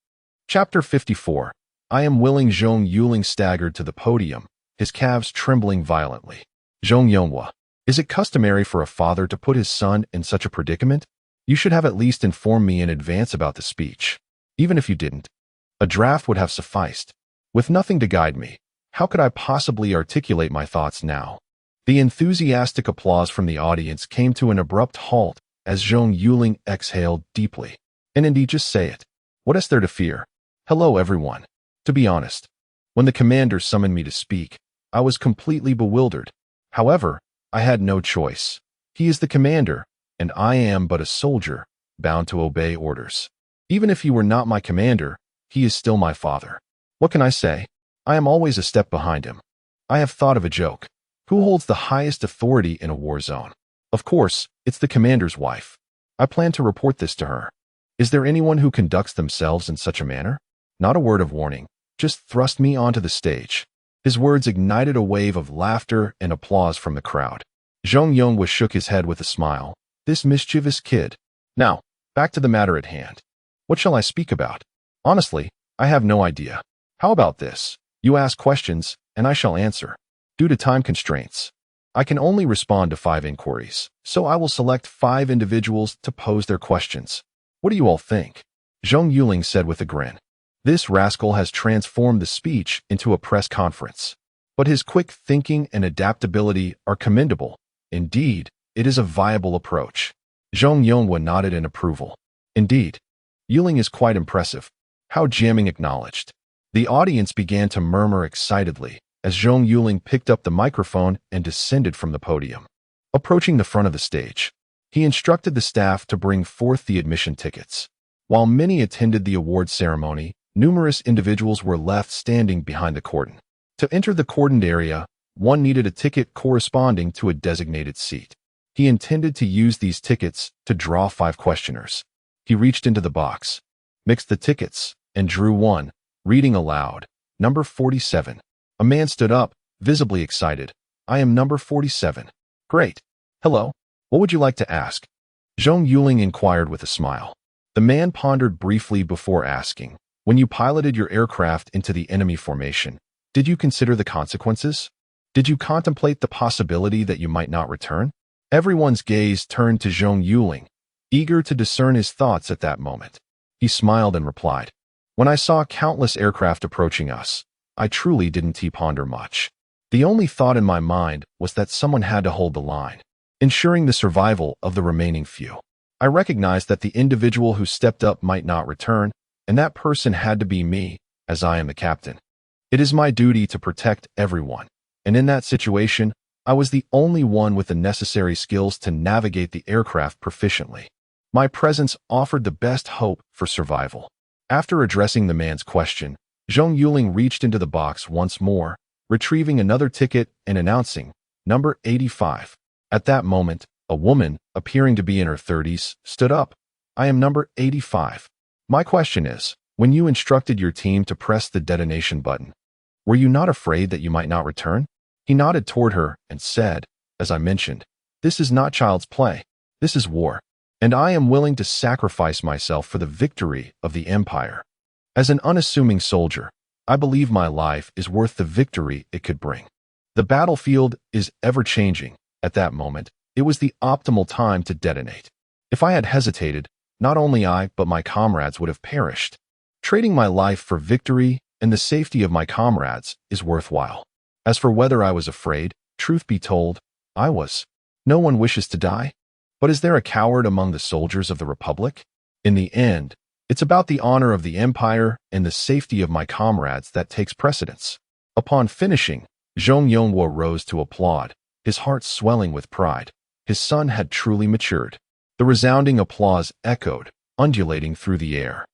Chapter 54. I am willing. Zhong Yuling staggered to the podium, his calves trembling violently. "Zhong Yuling, is it customary for a father to put his son in such a predicament? You should have at least informed me in advance about the speech. Even if you didn't, a draft would have sufficed. With nothing to guide me, how could I possibly articulate my thoughts now?" The enthusiastic applause from the audience came to an abrupt halt as Zhong Yuling exhaled deeply. "And indeed, just say it. What is there to fear? Hello, everyone. To be honest, when the commander summoned me to speak, I was completely bewildered. However, I had no choice. He is the commander, and I am but a soldier, bound to obey orders. Even if he were not my commander, he is still my father. What can I say? I am always a step behind him. I have thought of a joke. Who holds the highest authority in a war zone? Of course, it's the commander's wife. I plan to report this to her. Is there anyone who conducts themselves in such a manner? Not a word of warning. Just thrust me onto the stage." His words ignited a wave of laughter and applause from the crowd. Zhong Yuling shook his head with a smile. This mischievous kid. Now, back to the matter at hand. What shall I speak about? Honestly, I have no idea. How about this? You ask questions, and I shall answer. Due to time constraints, I can only respond to 5 inquiries, so I will select 5 individuals to pose their questions. What do you all think? Zhong Yuling said with a grin. This rascal has transformed the speech into a press conference. But his quick thinking and adaptability are commendable. Indeed, it is a viable approach. Zhong Yonghua nodded in approval. Indeed, Yuling is quite impressive. How Jiaming acknowledged. The audience began to murmur excitedly as Zhong Yuling picked up the microphone and descended from the podium. Approaching the front of the stage, he instructed the staff to bring forth the admission tickets. While many attended the award ceremony, numerous individuals were left standing behind the cordon. To enter the cordoned area, one needed a ticket corresponding to a designated seat. He intended to use these tickets to draw 5 questioners. He reached into the box, mixed the tickets, and drew one, reading aloud, "Number 47. A man stood up, visibly excited. "I am number 47. Great. Hello. What would you like to ask?" Zhong Yuling inquired with a smile. The man pondered briefly before asking, "When you piloted your aircraft into the enemy formation, did you consider the consequences? Did you contemplate the possibility that you might not return?" Everyone's gaze turned to Zhong Yuling, eager to discern his thoughts at that moment. He smiled and replied, "When I saw countless aircraft approaching us, I truly didn't ponder much. The only thought in my mind was that someone had to hold the line, ensuring the survival of the remaining few. I recognized that the individual who stepped up might not return, and that person had to be me, as I am the captain. It is my duty to protect everyone, and in that situation, I was the only one with the necessary skills to navigate the aircraft proficiently. My presence offered the best hope for survival." After addressing the man's question, Zhong Yuling reached into the box once more, retrieving another ticket and announcing, "Number 85. At that moment, a woman, appearing to be in her 30s, stood up. "I am number 85. My question is, when you instructed your team to press the detonation button, were you not afraid that you might not return?" He nodded toward her and said, "As I mentioned, this is not child's play. This is war, and I am willing to sacrifice myself for the victory of the Empire. As an unassuming soldier, I believe my life is worth the victory it could bring. The battlefield is ever-changing. At that moment, it was the optimal time to detonate. If I had hesitated, not only I but my comrades would have perished. Trading my life for victory and the safety of my comrades is worthwhile. As for whether I was afraid, truth be told, I was. No one wishes to die. But is there a coward among the soldiers of the Republic? In the end, it's about the honor of the Empire and the safety of my comrades that takes precedence." Upon finishing, Zhong Yonghua rose to applaud, his heart swelling with pride. His son had truly matured. The resounding applause echoed, undulating through the air.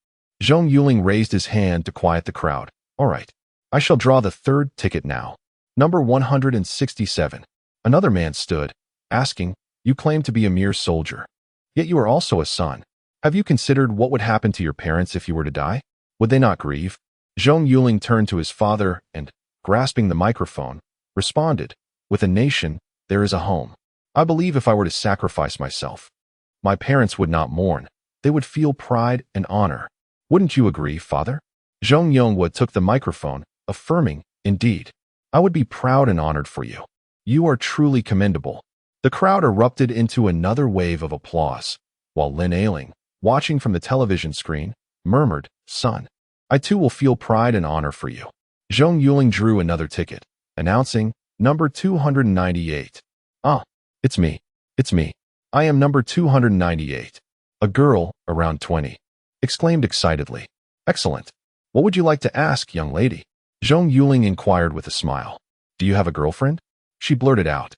Zhong Yuling raised his hand to quiet the crowd. "All right, I shall draw the 3rd ticket now. Number 167. Another man stood, asking, "You claim to be a mere soldier, yet you are also a son. Have you considered what would happen to your parents if you were to die? Would they not grieve?" Zhong Yuling turned to his father and, grasping the microphone, responded, "With a nation, there is a home. I believe if I were to sacrifice myself, my parents would not mourn. They would feel pride and honor. Wouldn't you agree, father?" Zhong Yonghua took the microphone, affirming, "Indeed, I would be proud and honored for you. You are truly commendable." The crowd erupted into another wave of applause, while Lin Ailing, watching from the television screen, murmured, "Son, I too will feel pride and honor for you." Zhong Yuling drew another ticket, announcing, "Number 298. "Ah, it's me. It's me. I am number 298. A girl, around 20, exclaimed excitedly. "Excellent. What would you like to ask, young lady?" Zhong Yuling inquired with a smile. "Do you have a girlfriend?" She blurted out,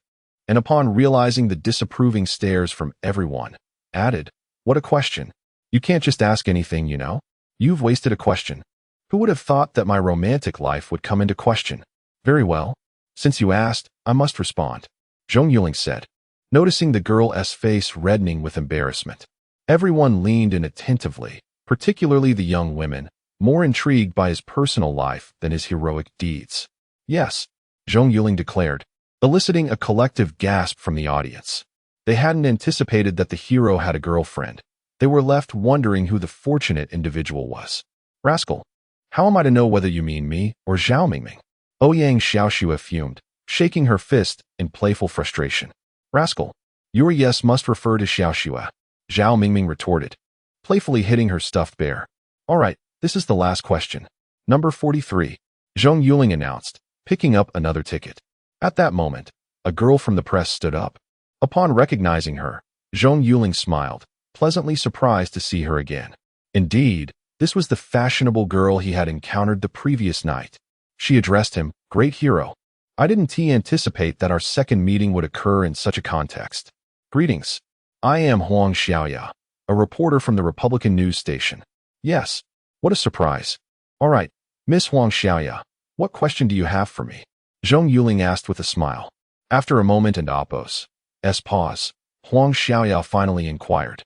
and upon realizing the disapproving stares from everyone, added, "What a question. You can't just ask anything, you know. You've wasted a question. Who would have thought that my romantic life would come into question? Very well. Since you asked, I must respond," Zhong Yuling said, noticing the girl's face reddening with embarrassment. Everyone leaned in attentively, particularly the young women, more intrigued by his personal life than his heroic deeds. "Yes," Zhong Yuling declared, eliciting a collective gasp from the audience. They hadn't anticipated that the hero had a girlfriend, They were left wondering who the fortunate individual was. Rascal, how am I to know whether you mean me or Zhao Mingming? Ouyang Xiaoxue fumed, shaking her fist in playful frustration. Rascal, your yes must refer to Xiaoxue, Zhao Mingming retorted, playfully hitting her stuffed bear. All right, this is the last question. Number 43, Zhong Yuling announced, picking up another ticket. At that moment, a girl from the press stood up. Upon recognizing her, Zhong Yuling smiled, pleasantly surprised to see her again. Indeed, this was the fashionable girl he had encountered the previous night. She addressed him, "Great hero. I didn't anticipate that our second meeting would occur in such a context. Greetings. I am Huang Xiaoya, a reporter from the Republican news station." "Yes. What a surprise. All right, Miss Huang Xiaoya, what question do you have for me?" Zhong Yuling asked with a smile. After a moment and pause, Huang Xiaoya finally inquired.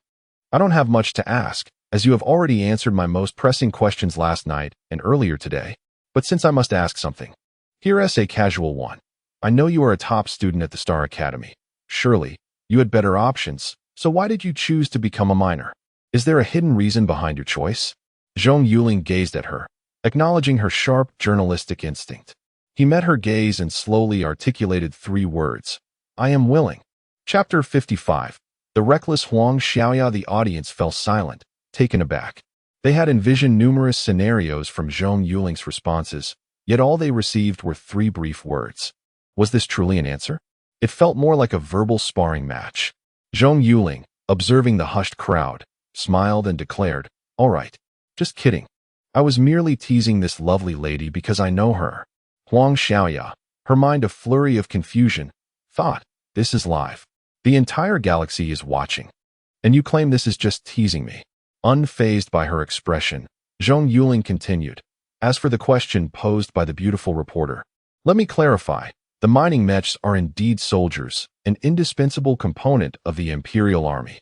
"I don't have much to ask, as you have already answered my most pressing questions last night and earlier today. But since I must ask something, here's a casual one. I know you are a top student at the Star Academy. Surely, you had better options, so why did you choose to become a miner? Is there a hidden reason behind your choice?" Zhong Yuling gazed at her, acknowledging her sharp journalistic instinct. He met her gaze and slowly articulated 3 words. "I am willing." Chapter 55. The reckless Huang Xiaoya. The audience fell silent, taken aback. They had envisioned numerous scenarios from Zhong Yuling's responses, yet all they received were 3 brief words. Was this truly an answer? It felt more like a verbal sparring match. Zhong Yuling, observing the hushed crowd, smiled and declared, "All right, just kidding. I was merely teasing this lovely lady because I know her." Huang Xiaoya, her mind a flurry of confusion, thought, "This is live. The entire galaxy is watching. And you claim this is just teasing me?" Unfazed by her expression, Zhong Yuling continued, "As for the question posed by the beautiful reporter, let me clarify. The mining mechs are indeed soldiers, an indispensable component of the Imperial Army.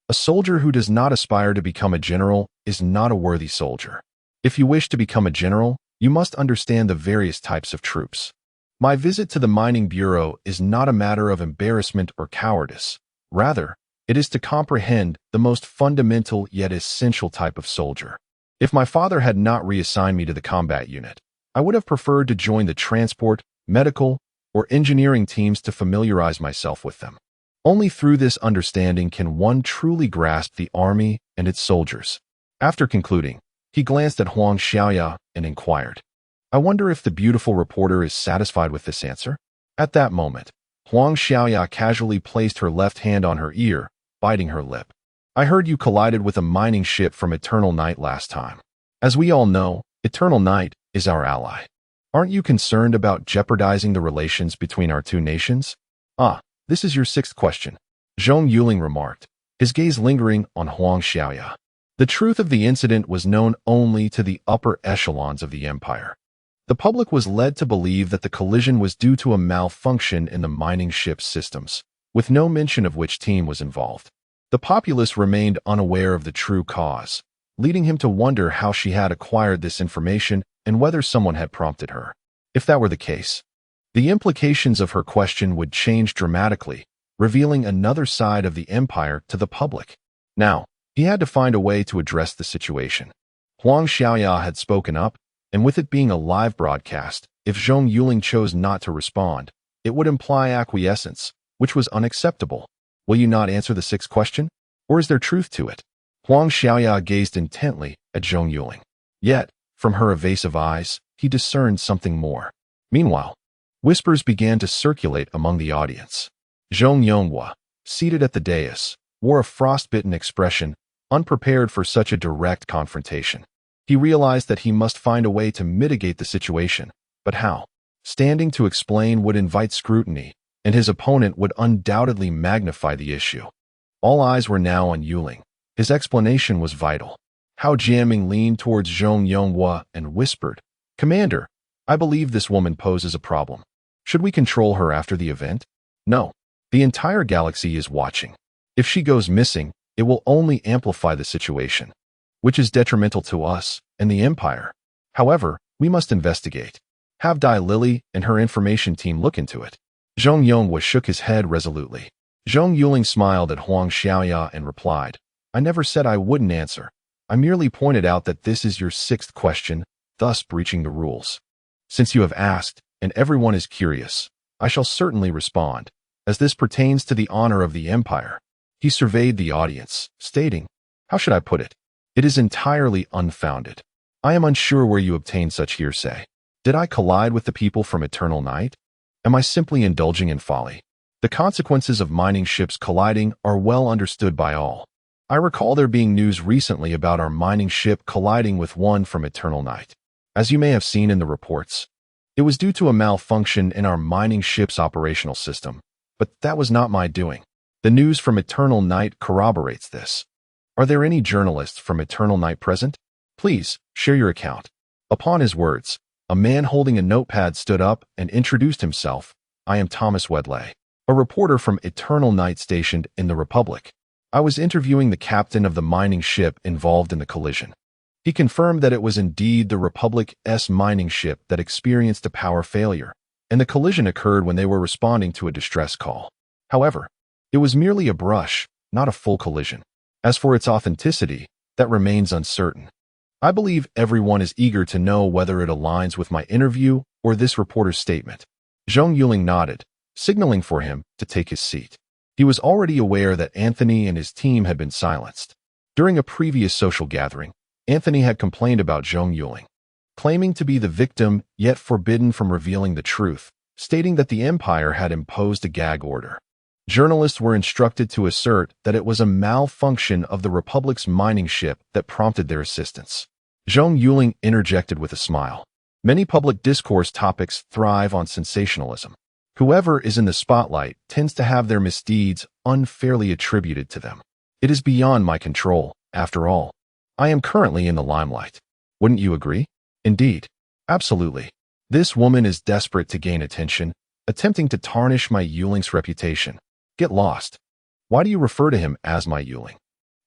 A soldier who does not aspire to become a general is not a worthy soldier. If you wish to become a general, you must understand the various types of troops. My visit to the mining bureau is not a matter of embarrassment or cowardice. Rather, it is to comprehend the most fundamental yet essential type of soldier. If my father had not reassigned me to the combat unit, I would have preferred to join the transport, medical, or engineering teams to familiarize myself with them. Only through this understanding can one truly grasp the army and its soldiers." After concluding, he glanced at Huang Xiaoya and inquired, "I wonder if the beautiful reporter is satisfied with this answer?" At that moment, Huang Xiaoya casually placed her left hand on her ear, biting her lip. "I heard you collided with a mining ship from Eternal Night last time. As we all know, Eternal Night is our ally. Aren't you concerned about jeopardizing the relations between our 2 nations?" This is your 6th question," Zhong Yuling remarked, his gaze lingering on Huang Xiaoya. The truth of the incident was known only to the upper echelons of the empire. The public was led to believe that the collision was due to a malfunction in the mining ship's systems, with no mention of which team was involved. The populace remained unaware of the true cause, leading him to wonder how she had acquired this information and whether someone had prompted her. If that were the case, the implications of her question would change dramatically, revealing another side of the empire to the public. Now, he had to find a way to address the situation. Huang Xiaoya had spoken up, and with it being a live broadcast, if Zhong Yuling chose not to respond, it would imply acquiescence, which was unacceptable. "Will you not answer the 6th question? Or is there truth to it?" Huang Xiaoya gazed intently at Zhong Yuling. Yet, from her evasive eyes, he discerned something more. Meanwhile, whispers began to circulate among the audience. Zhong Yonghua, seated at the dais, wore a frostbitten expression, unprepared for such a direct confrontation. He realized that he must find a way to mitigate the situation, but how? Standing to explain would invite scrutiny, and his opponent would undoubtedly magnify the issue. All eyes were now on Yuling. His explanation was vital. Hao Jianming leaned towards Zhong Yonghua and whispered, "Commander, I believe this woman poses a problem. Should we control her after the event?" "No. The entire galaxy is watching. If she goes missing, it will only amplify the situation, which is detrimental to us and the Empire. However, we must investigate. Have Dai Lily and her information team look into it." Zhong Yonghua shook his head resolutely. Zhong Yuling smiled at Huang Xiaoya and replied, I never said I wouldn't answer. I merely pointed out that this is your sixth question, thus breaching the rules. Since you have asked, and everyone is curious, I shall certainly respond, as this pertains to the honor of the Empire. He surveyed the audience, stating, how should I put it? It is entirely unfounded. I am unsure where you obtained such hearsay. Did I collide with the people from Eternal Night? Am I simply indulging in folly? The consequences of mining ships colliding are well understood by all. I recall there being news recently about our mining ship colliding with one from Eternal Night. As you may have seen in the reports, it was due to a malfunction in our mining ship's operational system, but that was not my doing. The news from Eternal Night corroborates this. Are there any journalists from Eternal Night present? Please, share your account. Upon his words, a man holding a notepad stood up and introduced himself. I am Thomas Wedley, a reporter from Eternal Night stationed in the Republic. I was interviewing the captain of the mining ship involved in the collision. He confirmed that it was indeed the Republic's mining ship that experienced a power failure, and the collision occurred when they were responding to a distress call. However, it was merely a brush, not a full collision. As for its authenticity, that remains uncertain. I believe everyone is eager to know whether it aligns with my interview or this reporter's statement. Zhong Yuling nodded, signaling for him to take his seat. He was already aware that Anthony and his team had been silenced. During a previous social gathering, Anthony had complained about Zhong Yuling, claiming to be the victim yet forbidden from revealing the truth, stating that the Empire had imposed a gag order. Journalists were instructed to assert that it was a malfunction of the Republic's mining ship that prompted their assistance. Zhong Yuling interjected with a smile. Many public discourse topics thrive on sensationalism. Whoever is in the spotlight tends to have their misdeeds unfairly attributed to them. It is beyond my control, after all. I am currently in the limelight. Wouldn't you agree? Indeed. Absolutely. This woman is desperate to gain attention, attempting to tarnish my Yuling's reputation. Get lost. Why do you refer to him as my Yuling?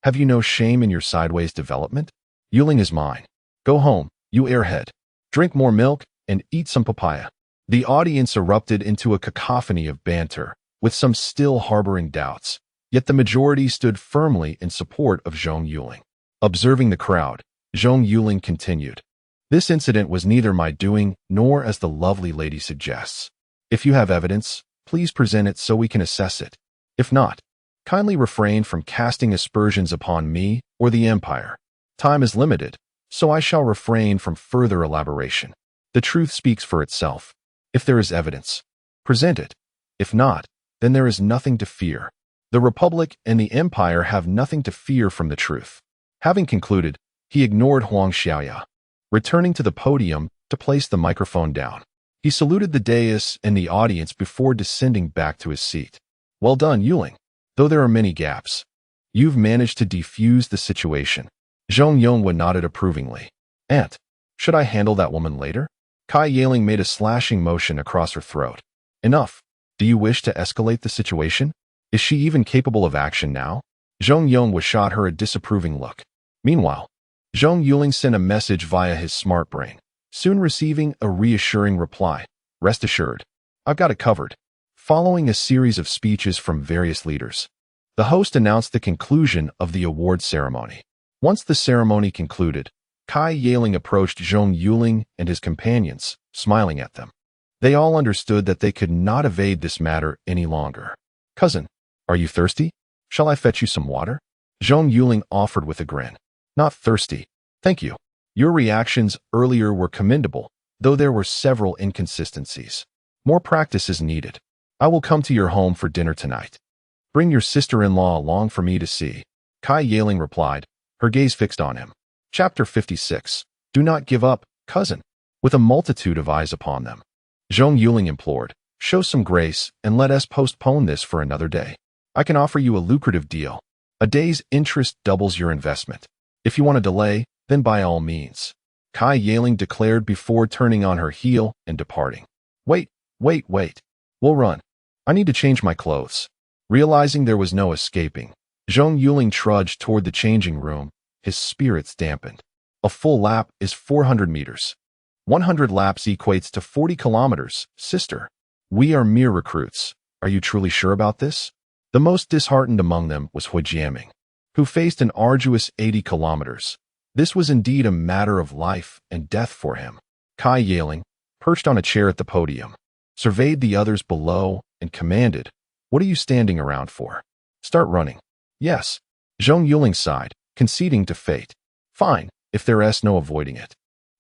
Have you no shame in your sideways development? Yuling is mine. Go home, you airhead. Drink more milk and eat some papaya. The audience erupted into a cacophony of banter, with some still harboring doubts, yet the majority stood firmly in support of Zhong Yuling. Observing the crowd, Zhong Yuling continued. This incident was neither my doing nor as the lovely lady suggests. If you have evidence, please present it so we can assess it. If not, kindly refrain from casting aspersions upon me or the Empire. Time is limited, so I shall refrain from further elaboration. The truth speaks for itself. If there is evidence, present it. If not, then there is nothing to fear. The Republic and the Empire have nothing to fear from the truth. Having concluded, he ignored Huang Xiaoya, returning to the podium to place the microphone down. He saluted the dais and the audience before descending back to his seat. Well done, Yuling. Though there are many gaps, you've managed to defuse the situation. Zhong Yuling nodded approvingly. Aunt, should I handle that woman later? Kai Yaling made a slashing motion across her throat. Enough. Do you wish to escalate the situation? Is she even capable of action now? Zhong Yuling shot her a disapproving look. Meanwhile, Zhong Yuling sent a message via his smart brain, soon receiving a reassuring reply. Rest assured, I've got it covered. Following a series of speeches from various leaders, the host announced the conclusion of the award ceremony. Once the ceremony concluded, Kai Yaling approached Zhong Yuling and his companions, smiling at them. They all understood that they could not evade this matter any longer. Cousin, are you thirsty? Shall I fetch you some water? Zhong Yuling offered with a grin. Not thirsty. Thank you. Your reactions earlier were commendable, though there were several inconsistencies. More practice is needed. I will come to your home for dinner tonight. Bring your sister-in-law along for me to see. Kai Yaling replied, her gaze fixed on him. Chapter 56. Do not give up, cousin. With a multitude of eyes upon them, Zhong Yuling implored, show some grace and let us postpone this for another day. I can offer you a lucrative deal. A day's interest doubles your investment. If you want to delay, then by all means. Kai Yaling declared before turning on her heel and departing. Wait. We'll run. I need to change my clothes. Realizing there was no escaping, Zhong Yuling trudged toward the changing room, his spirits dampened. A full lap is 400 meters. 100 laps equates to 40 kilometers, sister. We are mere recruits. Are you truly sure about this? The most disheartened among them was Hui Jiaming. who faced an arduous 80 kilometers. This was indeed a matter of life and death for him. Kai Yuling, perched on a chair at the podium, surveyed the others below and commanded, "What are you standing around for? Start running." "Yes." Zhong Yuling sighed, conceding to fate. "Fine, if there's no avoiding it.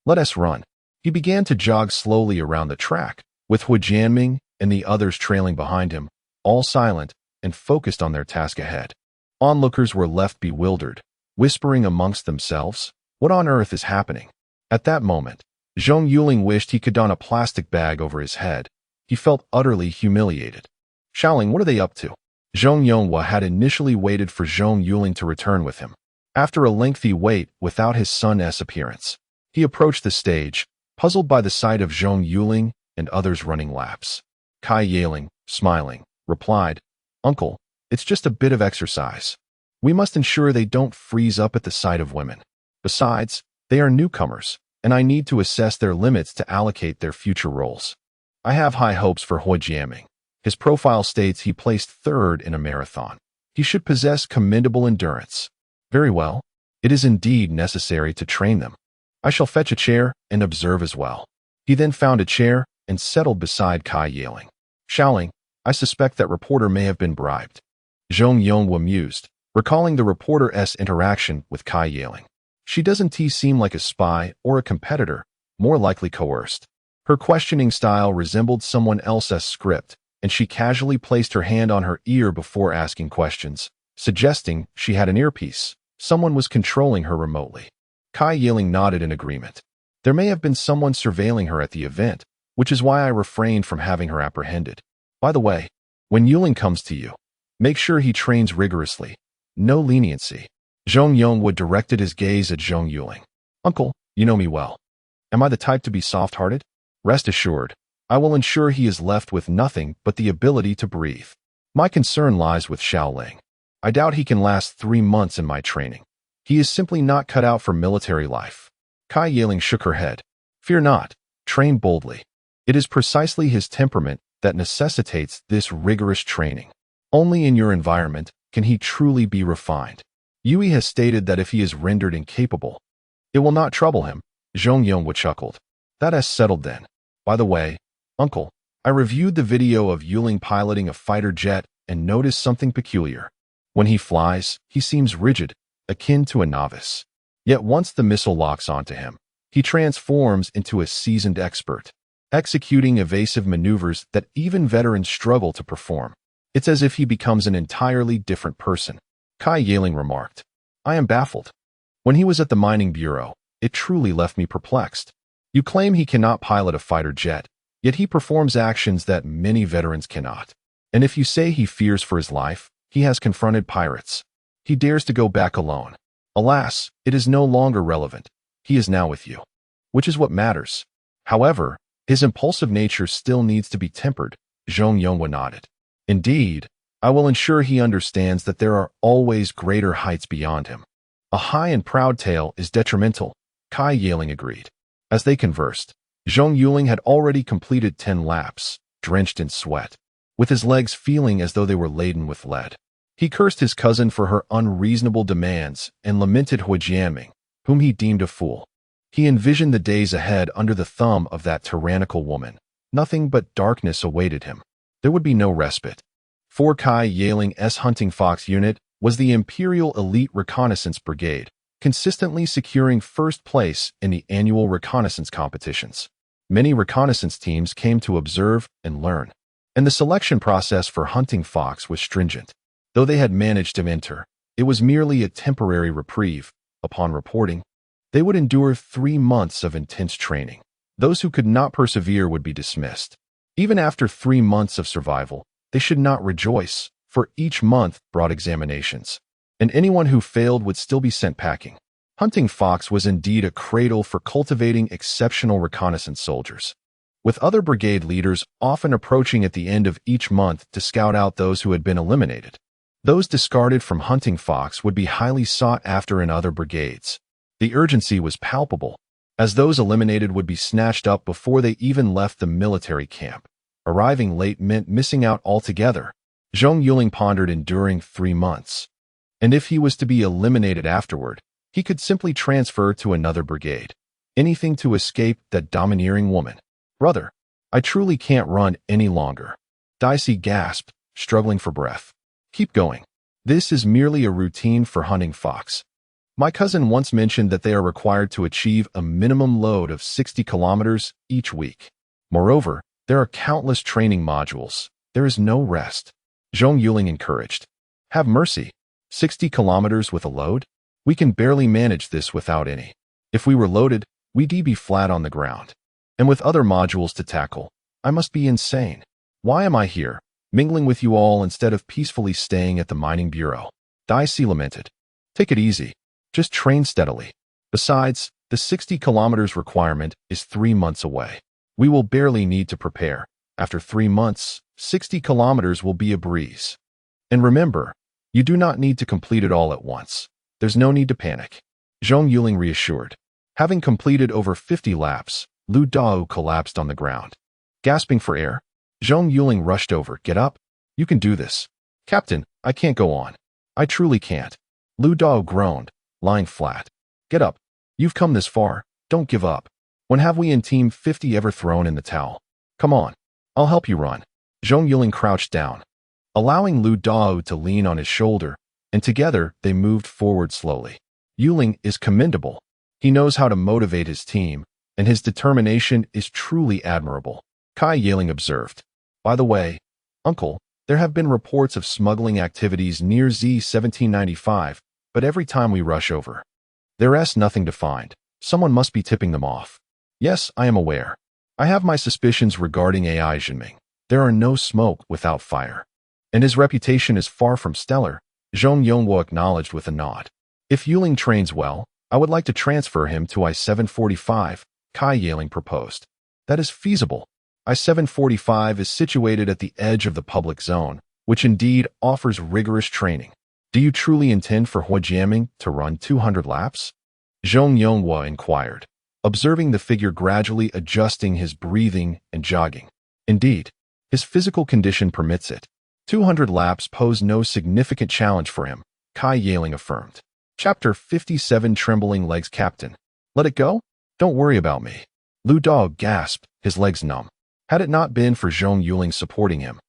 Let us run." He began to jog slowly around the track, with Hu Jianming and the others trailing behind him, all silent and focused on their task ahead. Onlookers were left bewildered, whispering amongst themselves, "What on earth is happening?" At that moment, Zhong Yuling wished he could don a plastic bag over his head. He felt utterly humiliated. "Xiaoling, what are they up to?" Zhong Yonghua had initially waited for Zhong Yuling to return with him. After a lengthy wait without his son's appearance, he approached the stage, puzzled by the sight of Zhong Yuling and others running laps. Kai Yuling, smiling, replied, "Uncle, it's just a bit of exercise. We must ensure they don't freeze up at the sight of women. Besides, they are newcomers, and I need to assess their limits to allocate their future roles." I have high hopes for Hu Jianming. His profile states he placed third in a marathon. He should possess commendable endurance. Very well. It is indeed necessary to train them. I shall fetch a chair and observe as well. He then found a chair and settled beside Kai Yuling. "Xiaoling, I suspect that reporter may have been bribed." Zhong Yonghua mused, recalling the reporter's interaction with Kai Yuling. "She doesn't seem like a spy or a competitor, more likely coerced." Her questioning style resembled someone else's script, and she casually placed her hand on her ear before asking questions, suggesting she had an earpiece. Someone was controlling her remotely. Kai Yuling nodded in agreement. There may have been someone surveilling her at the event, which is why I refrained from having her apprehended. By the way, when Yuling comes to you, make sure he trains rigorously. No leniency. Zhong Yonghua directed his gaze at Zhong Yuling. "Uncle, you know me well. Am I the type to be soft-hearted? Rest assured, I will ensure he is left with nothing but the ability to breathe. My concern lies with Xiaoling. I doubt he can last 3 months in my training. He is simply not cut out for military life." Kai Yuling shook her head. "Fear not. Train boldly. It is precisely his temperament that necessitates this rigorous training. Only in your environment can he truly be refined. Yui has stated that if he is rendered incapable, it will not trouble him." Zhong Yonghua chuckled. "That is settled then. By the way, Uncle, I reviewed the video of Yuling piloting a fighter jet and noticed something peculiar. When he flies, he seems rigid, akin to a novice. Yet once the missile locks onto him, he transforms into a seasoned expert, executing evasive maneuvers that even veterans struggle to perform. It's as if he becomes an entirely different person." Kai Yuling remarked. "I am baffled. When he was at the mining bureau, it truly left me perplexed. You claim he cannot pilot a fighter jet, yet he performs actions that many veterans cannot. And if you say he fears for his life, he has confronted pirates. He dares to go back alone. Alas, it is no longer relevant. He is now with you, which is what matters. However, his impulsive nature still needs to be tempered." Zhong Yonghua nodded. "Indeed, I will ensure he understands that there are always greater heights beyond him. A high and proud tale is detrimental." Kai Yuling agreed. As they conversed, Zhong Yuling had already completed 10 laps, drenched in sweat, with his legs feeling as though they were laden with lead. He cursed his cousin for her unreasonable demands and lamented Hu Jianming, whom he deemed a fool. He envisioned the days ahead under the thumb of that tyrannical woman. Nothing but darkness awaited him. There would be no respite. For Kai Yuling's hunting fox unit was the Imperial Elite Reconnaissance Brigade, consistently securing first place in the annual reconnaissance competitions. Many reconnaissance teams came to observe and learn, and the selection process for hunting fox was stringent. Though they had managed to enter, it was merely a temporary reprieve. Upon reporting, they would endure 3 months of intense training. Those who could not persevere would be dismissed. Even after 3 months of survival, they should not rejoice, for each month brought examinations, and anyone who failed would still be sent packing. Hunting fox was indeed a cradle for cultivating exceptional reconnaissance soldiers, with other brigade leaders often approaching at the end of each month to scout out those who had been eliminated. Those discarded from hunting fox would be highly sought after in other brigades. The urgency was palpable, as those eliminated would be snatched up before they even left the military camp. Arriving late meant missing out altogether. Zhong Yuling pondered enduring 3 months. And if he was to be eliminated afterward, he could simply transfer to another brigade. Anything to escape that domineering woman. Brother, I truly can't run any longer. Dicey gasped, struggling for breath. Keep going. This is merely a routine for hunting fox. My cousin once mentioned that they are required to achieve a minimum load of 60 kilometers each week. Moreover, there are countless training modules. There is no rest. Zhong Yuling encouraged. Have mercy. 60 kilometers with a load? We can barely manage this without any. If we were loaded, we'd be flat on the ground. And with other modules to tackle, I must be insane. Why am I here, mingling with you all instead of peacefully staying at the mining bureau? Dicey lamented. Take it easy. Just train steadily. Besides, the 60 kilometers requirement is 3 months away. We will barely need to prepare. After 3 months, 60 kilometers will be a breeze. And remember, you do not need to complete it all at once. There's no need to panic. Zhong Yuling reassured. Having completed over 50 laps, Lu Dao collapsed on the ground. Gasping for air, Zhong Yuling rushed over. Get up. You can do this. Captain, I can't go on. I truly can't. Lu Dao groaned, lying flat. Get up. You've come this far. Don't give up. When have we in Team 50 ever thrown in the towel? Come on. I'll help you run. Zhong Yuling crouched down, allowing Lu Dao to lean on his shoulder, and together they moved forward slowly. Yuling is commendable. He knows how to motivate his team, and his determination is truly admirable. Kai Yuling observed. By the way, Uncle, there have been reports of smuggling activities near Z-1795, but every time we rush over, there's nothing to find. Someone must be tipping them off. Yes, I am aware. I have my suspicions regarding AI Zhenming. There are no smoke without fire. And his reputation is far from stellar, Zhong Yongwo acknowledged with a nod. If Yuling trains well, I would like to transfer him to I-745, Kai Yuling proposed. That is feasible. I-745 is situated at the edge of the public zone, which indeed offers rigorous training. Do you truly intend for Hua Jiaming to run 200 laps? Zhong Yongwo inquired, observing the figure gradually adjusting his breathing and jogging. Indeed, his physical condition permits it. 200 laps pose no significant challenge for him, Kai Yuling affirmed. Chapter 57 Trembling Legs Captain. Let it go? Don't worry about me. Lu Dao gasped, his legs numb. Had it not been for Zhong Yuling supporting him,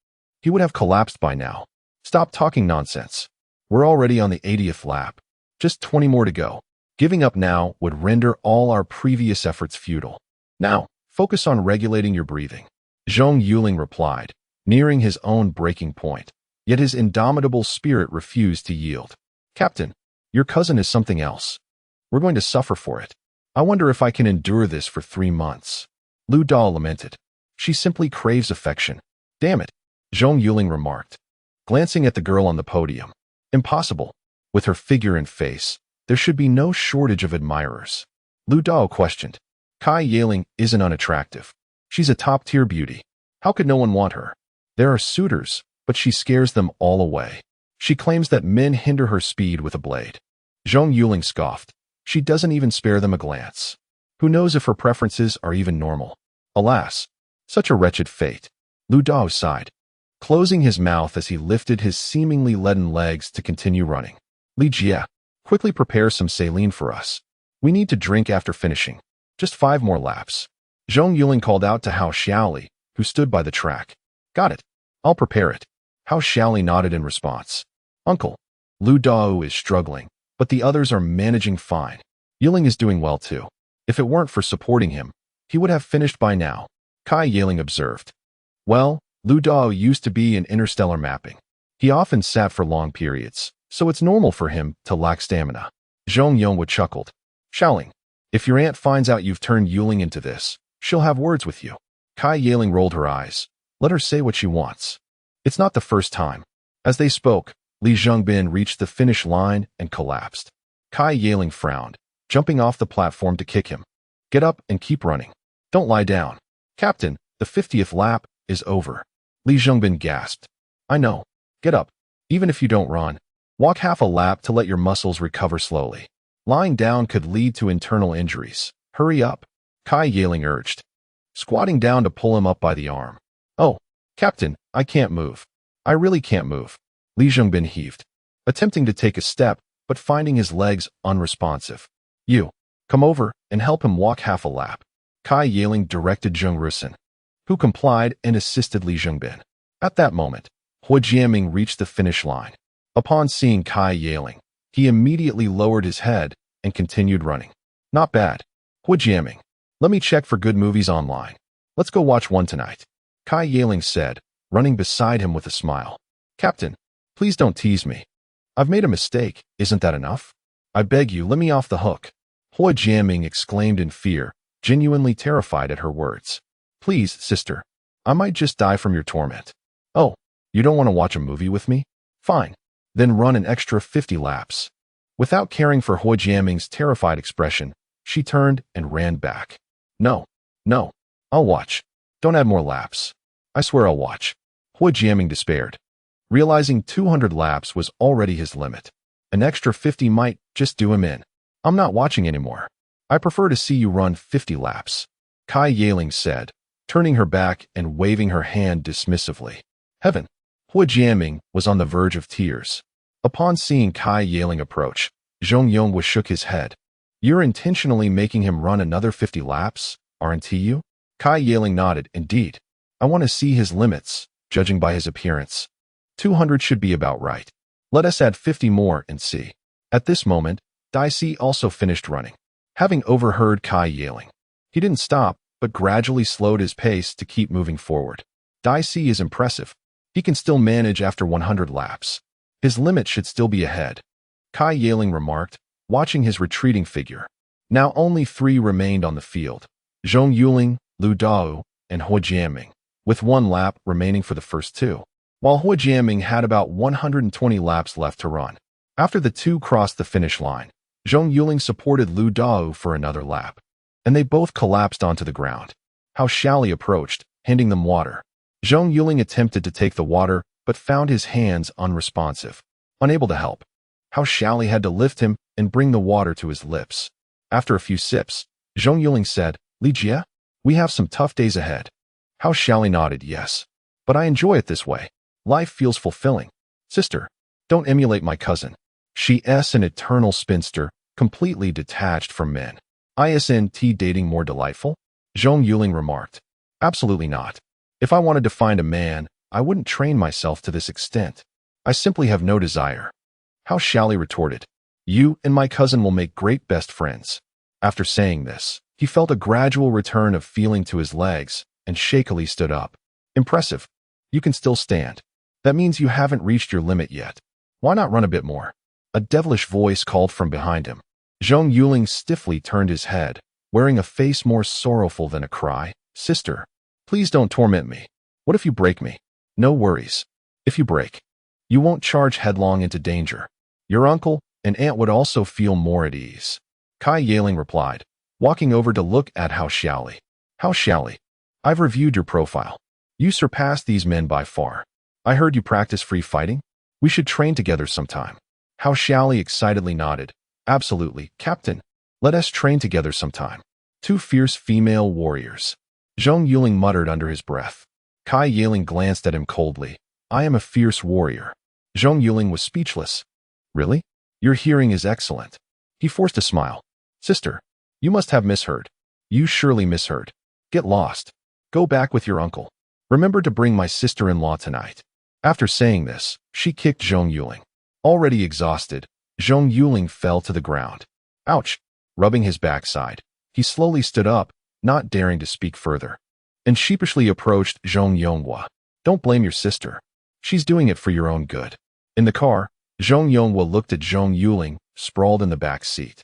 he would have collapsed by now. Stop talking nonsense. We're already on the 80th lap. Just 20 more to go. Giving up now would render all our previous efforts futile. Now, focus on regulating your breathing. Zhong Yuling replied, nearing his own breaking point. Yet his indomitable spirit refused to yield. Captain, your cousin is something else. We're going to suffer for it. I wonder if I can endure this for 3 months. Lu Dao lamented. She simply craves affection. Damn it, Zhong Yuling remarked, glancing at the girl on the podium. Impossible. With her figure and face, there should be no shortage of admirers. Lu Dao questioned. Kai Yuling isn't unattractive. She's a top-tier beauty. How could no one want her? There are suitors, but she scares them all away. She claims that men hinder her speed with a blade. Zhong Yuling scoffed. She doesn't even spare them a glance. Who knows if her preferences are even normal? Alas, such a wretched fate. Lu Dao sighed, closing his mouth as he lifted his seemingly leaden legs to continue running. Li Jie, quickly prepare some saline for us. We need to drink after finishing. Just 5 more laps. Zhong Yuling called out to Hao Xiaoli, who stood by the track. Got it. I'll prepare it. Hao Xiaoli nodded in response. Uncle, Lu Dao is struggling, but the others are managing fine. Yuling is doing well too. If it weren't for supporting him, he would have finished by now, Kai Yuling observed. Well, Lu Dao used to be in interstellar mapping. He often sat for long periods, so it's normal for him to lack stamina. Zhong Yongwo chuckled. Xiaoling, if your aunt finds out you've turned Yuling into this, she'll have words with you. Kai Yuling rolled her eyes. Let her say what she wants. It's not the first time. As they spoke, Li Zhengbin reached the finish line and collapsed. Kai Yuling frowned, jumping off the platform to kick him. Get up and keep running. Don't lie down. Captain, the 50th lap is over. Li Zhengbin gasped. I know. Get up. Even if you don't run, walk half a lap to let your muscles recover slowly. Lying down could lead to internal injuries. Hurry up, Kai Yuling urged, squatting down to pull him up by the arm. Oh, Captain, I can't move. I really can't move. Li Zhengbin heaved. attempting to take a step, but finding his legs unresponsive. You, come over and help him walk half a lap. Kai Yiling directed Zheng Rusin, who complied and assisted Li Zhengbin. At that moment, Hu Jiaming reached the finish line. Upon seeing Kai Yiling, he immediately lowered his head and continued running. Not bad. Hu Jiaming, let me check for good movies online. Let's go watch one tonight. Kai Yiling said, running beside him with a smile. Captain, please don't tease me. I've made a mistake, isn't that enough? I beg you, let me off the hook. Hu Jiaming exclaimed in fear, genuinely terrified at her words. Please, sister. I might just die from your torment. Oh, you don't want to watch a movie with me? Fine. Then run an extra 50 laps. Without caring for Hu Jiaming's terrified expression, she turned and ran back. No. I'll watch. Don't add more laps. I swear I'll watch. Hu Jiaming despaired, realizing 200 laps was already his limit. An extra 50 might just do him in. I'm not watching anymore. I prefer to see you run 50 laps. Kai Yiling said, turning her back and waving her hand dismissively. Heaven! Hu Jiaming was on the verge of tears. Upon seeing Kai Yiling approach, Zhong Yuling shook his head. You're intentionally making him run another 50 laps, aren't you? Kai Yiling nodded. Indeed. I want to see his limits, judging by his appearance. 200 should be about right. Let us add 50 more and see. At this moment, Daisy also finished running. Having overheard Kai Yiling, he didn't stop, but gradually slowed his pace to keep moving forward. Daisy is impressive. He can still manage after 100 laps. His limit should still be ahead. Kai Yiling remarked, watching his retreating figure. Now only 3 remained on the field. Zhong Yuling, Lu Dao, and Hu Jiaming, with 1 lap remaining for the first 2. While Hu Jiaming had about 120 laps left to run. After the 2 crossed the finish line, Zhong Yuling supported Lu Dao for another lap, and they both collapsed onto the ground. Hao Xiaoli approached, handing them water. Zhong Yuling attempted to take the water, but found his hands unresponsive. Unable to help, Hao Xiaoli had to lift him and bring the water to his lips. After a few sips, Zhong Yuling said, Li Jie, we have some tough days ahead. Hao Xiaoli nodded yes. But I enjoy it this way. Life feels fulfilling. Sister, don't emulate my cousin. She's an eternal spinster, completely detached from men. Isn't dating more delightful? Zhong Yuling remarked. Absolutely not. If I wanted to find a man, I wouldn't train myself to this extent. I simply have no desire. Hao Xiaoli retorted. You and my cousin will make great best friends. After saying this, he felt a gradual return of feeling to his legs and shakily stood up. Impressive. You can still stand. That means you haven't reached your limit yet. Why not run a bit more? A devilish voice called from behind him. Zhong Yuling stiffly turned his head, wearing a face more sorrowful than a cry. Sister, please don't torment me. What if you break me? No worries. If you break, you won't charge headlong into danger. Your uncle and aunt would also feel more at ease. Kai Yiling replied, walking over to look at Hao Xiaoli. Hao Xiaoli, I've reviewed your profile. You surpass these men by far. I heard you practice free fighting. We should train together sometime. Hao Xiaoli excitedly nodded. Absolutely, Captain. Let us train together sometime. 2 fierce female warriors. Zhong Yuling muttered under his breath. Kai Yiling glanced at him coldly. I am a fierce warrior. Zhong Yuling was speechless. Really? Your hearing is excellent. He forced a smile. Sister, you must have misheard. You surely misheard. Get lost. Go back with your uncle. Remember to bring my sister-in-law tonight. After saying this, she kicked Zhong Yuling. Already exhausted, Zhong Yuling fell to the ground. Ouch! Rubbing his backside, he slowly stood up, not daring to speak further, and sheepishly approached Zhong Yonghua. Don't blame your sister. She's doing it for your own good. In the car, Zhong Yonghua looked at Zhong Yuling, sprawled in the back seat.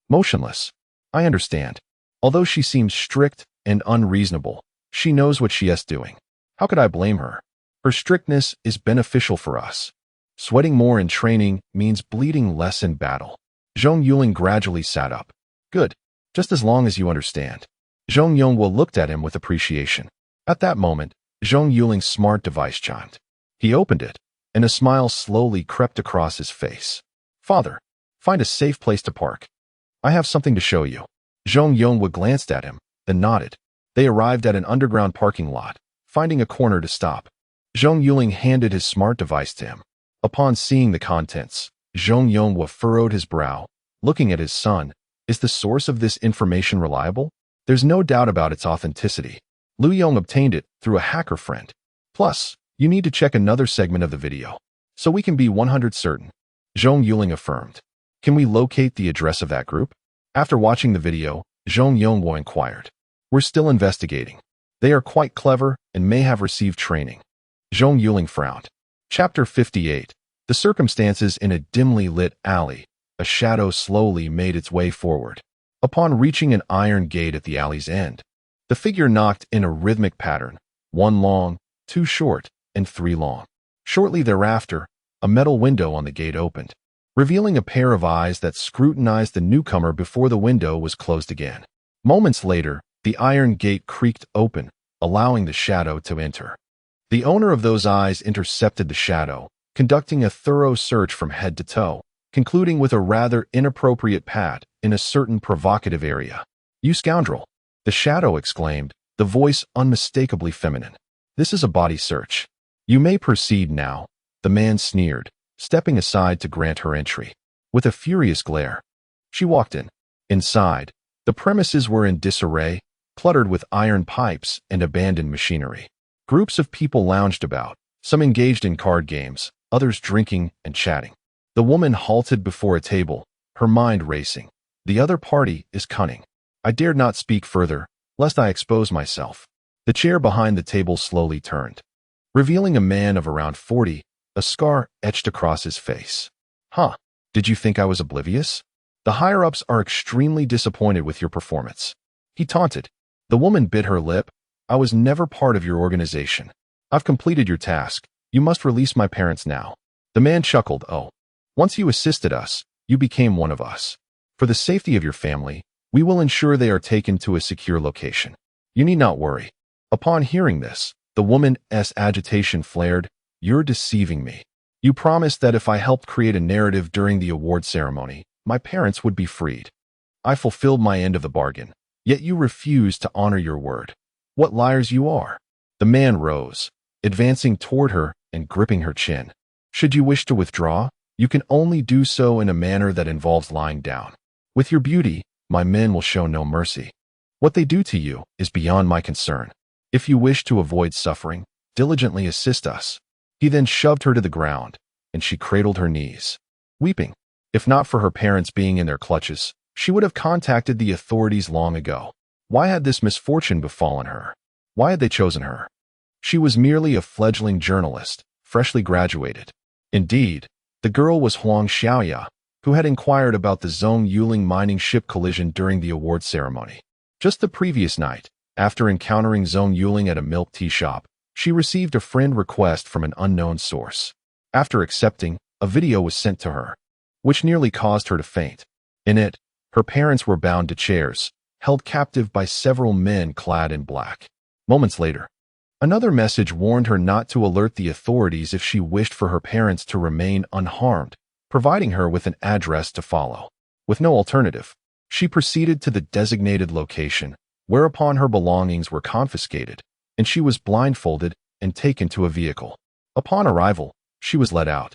Motionless. I understand. Although she seems strict and unreasonable, she knows what she is doing. How could I blame her? Her strictness is beneficial for us. Sweating more in training means bleeding less in battle. Zhong Yuling gradually sat up. Good. Just as long as you understand. Zhong Yonghua looked at him with appreciation. At that moment, Zhong Yuling's smart device chimed. He opened it, and a smile slowly crept across his face. Father, find a safe place to park. I have something to show you. Zhong Yonghua glanced at him, then nodded. They arrived at an underground parking lot, finding a corner to stop. Zhong Yuling handed his smart device to him. Upon seeing the contents, Zhong Yuling furrowed his brow, looking at his son. Is the source of this information reliable? There's no doubt about its authenticity. Lu Yong obtained it through a hacker friend. Plus, you need to check another segment of the video, so we can be 100% certain. Zhong Yuling affirmed. Can we locate the address of that group? After watching the video, Zhong Yuling inquired. We're still investigating. They are quite clever and may have received training. Zhong Yuling frowned. Chapter 58. The circumstances in a dimly lit alley. A shadow slowly made its way forward. Upon reaching an iron gate at the alley's end, the figure knocked in a rhythmic pattern, 1 long, 2 short, and 3 long. Shortly thereafter, a metal window on the gate opened, revealing a pair of eyes that scrutinized the newcomer before the window was closed again. Moments later, the iron gate creaked open, allowing the shadow to enter. The owner of those eyes intercepted the shadow, conducting a thorough search from head to toe, concluding with a rather inappropriate pat in a certain provocative area. "You scoundrel!" the shadow exclaimed, the voice unmistakably feminine. "This is a body search. You may proceed now," the man sneered, stepping aside to grant her entry. With a furious glare, she walked in. Inside, the premises were in disarray, cluttered with iron pipes and abandoned machinery. Groups of people lounged about, some engaged in card games, others drinking and chatting. The woman halted before a table, her mind racing. The other party is cunning. I dared not speak further, lest I expose myself. The chair behind the table slowly turned, revealing a man of around 40, a scar etched across his face. "Huh, did you think I was oblivious? The higher-ups are extremely disappointed with your performance," he taunted. The woman bit her lip. "I was never part of your organization. I've completed your task. You must release my parents now." The man chuckled. "Oh. Once you assisted us, you became one of us. For the safety of your family, we will ensure they are taken to a secure location. You need not worry." Upon hearing this, the woman's agitation flared. "You're deceiving me. You promised that if I helped create a narrative during the award ceremony, my parents would be freed. I fulfilled my end of the bargain, yet you refused to honor your word. What liars you are." The man rose, advancing toward her and gripping her chin. "Should you wish to withdraw, you can only do so in a manner that involves lying down. With your beauty, my men will show no mercy. What they do to you is beyond my concern. If you wish to avoid suffering, diligently assist us." He then shoved her to the ground, and she cradled her knees, weeping. If not for her parents being in their clutches, she would have contacted the authorities long ago. Why had this misfortune befallen her? Why had they chosen her? She was merely a fledgling journalist, freshly graduated. Indeed, the girl was Huang Xiaoya, who had inquired about the Zhong Yuling mining ship collision during the award ceremony. Just the previous night, after encountering Zhong Yuling at a milk tea shop, she received a friend request from an unknown source. After accepting, a video was sent to her, which nearly caused her to faint. In it, her parents were bound to chairs, held captive by several men clad in black. Moments later, another message warned her not to alert the authorities if she wished for her parents to remain unharmed, providing her with an address to follow. With no alternative, she proceeded to the designated location, whereupon her belongings were confiscated, and she was blindfolded and taken to a vehicle. Upon arrival, she was let out,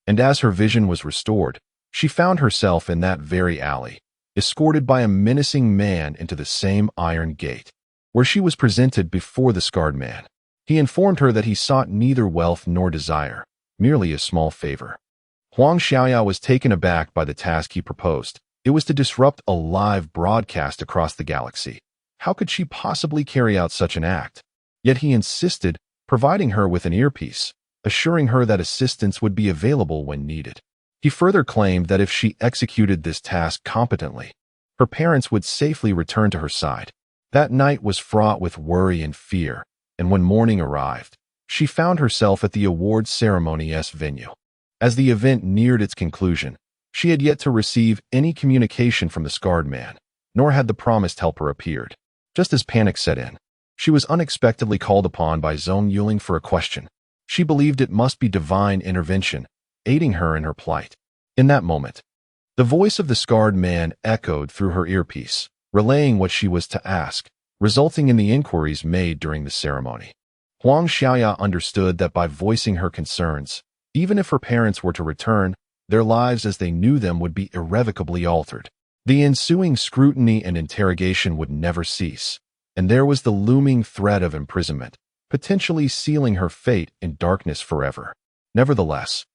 and as her vision was restored, she found herself in that very alley, escorted by a menacing man into the same iron gate, where she was presented before the scarred man. He informed her that he sought neither wealth nor desire, merely a small favor. Huang Xiaoya was taken aback by the task he proposed. It was to disrupt a live broadcast across the galaxy. How could she possibly carry out such an act? Yet he insisted, providing her with an earpiece, assuring her that assistance would be available when needed. He further claimed that if she executed this task competently, her parents would safely return to her side. That night was fraught with worry and fear, and when morning arrived, she found herself at the awards ceremony's venue. As the event neared its conclusion, she had yet to receive any communication from the scarred man, nor had the promised helper appeared. Just as panic set in, she was unexpectedly called upon by Zhong Yuling for a question. She believed it must be divine intervention, aiding her in her plight. In that moment, the voice of the scarred man echoed through her earpiece, relaying what she was to ask, resulting in the inquiries made during the ceremony. Huang Xiaoya understood that by voicing her concerns, even if her parents were to return, their lives as they knew them would be irrevocably altered. The ensuing scrutiny and interrogation would never cease, and there was the looming threat of imprisonment, potentially sealing her fate in darkness forever. Nevertheless,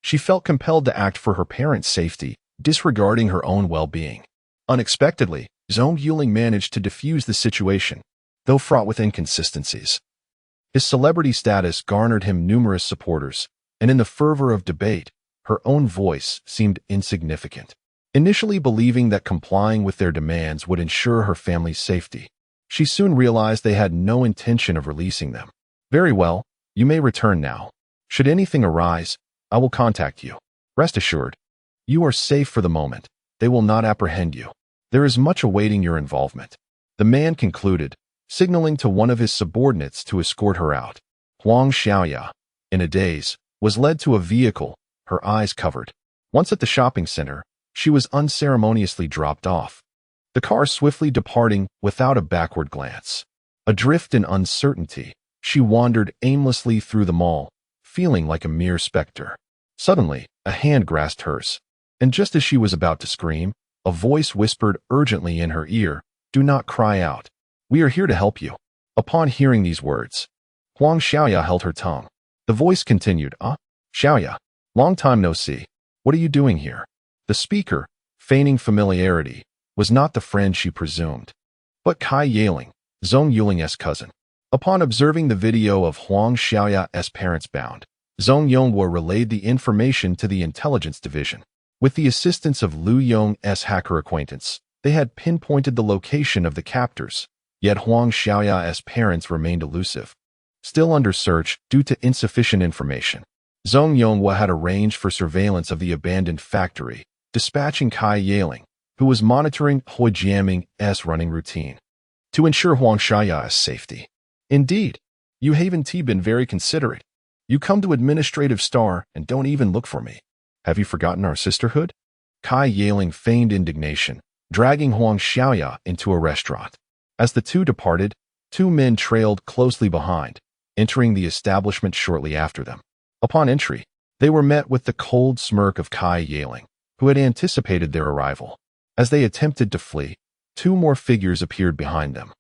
she felt compelled to act for her parents' safety, disregarding her own well-being. Unexpectedly, Zhong Yuling managed to defuse the situation, though fraught with inconsistencies. His celebrity status garnered him numerous supporters, and in the fervor of debate, her own voice seemed insignificant. Initially believing that complying with their demands would ensure her family's safety, she soon realized they had no intention of releasing them. Very well, you may return now. Should anything arise, I will contact you. Rest assured, you are safe for the moment. They will not apprehend you. There is much awaiting your involvement. The man concluded, signaling to one of his subordinates to escort her out. Huang Xiaoya, in a daze, was led to a vehicle, her eyes covered. Once at the shopping center, she was unceremoniously dropped off, the car swiftly departing without a backward glance. Adrift in uncertainty, she wandered aimlessly through the mall, feeling like a mere specter. Suddenly, a hand grasped hers, and just as she was about to scream, a voice whispered urgently in her ear, "Do not cry out. We are here to help you." Upon hearing these words, Huang Xiaoya held her tongue. The voice continued, Xiaoya, long time no see. What are you doing here?" The speaker, feigning familiarity, was not the friend she presumed, but Kai Yaling, Zhong Yuling's cousin. Upon observing the video of Huang Xiaoya's parents bound, Zhong Yonghua relayed the information to the intelligence division. With the assistance of Liu Yong's hacker acquaintance, they had pinpointed the location of the captors, yet Huang Xiaoya's parents remained elusive. Still under search due to insufficient information, Zhong Yuling had arranged for surveillance of the abandoned factory, dispatching Kai Yaling, who was monitoring Hui Jiaming's running routine, to ensure Huang Xiaoya's safety. Indeed, you haven't been very considerate. You come to Administrative Star and don't even look for me. Have you forgotten our sisterhood? Kai Yaling feigned indignation, dragging Huang Xiaoya into a restaurant. As the two departed, two men trailed closely behind, entering the establishment shortly after them. Upon entry, they were met with the cold smirk of Kai Yaling, who had anticipated their arrival. As they attempted to flee, two more figures appeared behind them,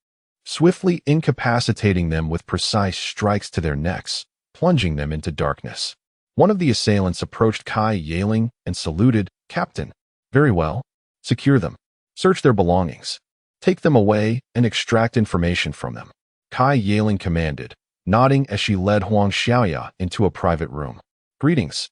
swiftly incapacitating them with precise strikes to their necks, plunging them into darkness. One of the assailants approached Kai Yaling and saluted, "Captain." "Very well. Secure them. Search their belongings. Take them away and extract information from them," Kai Yaling commanded, nodding as she led Huang Xiaoya into a private room. "Greetings.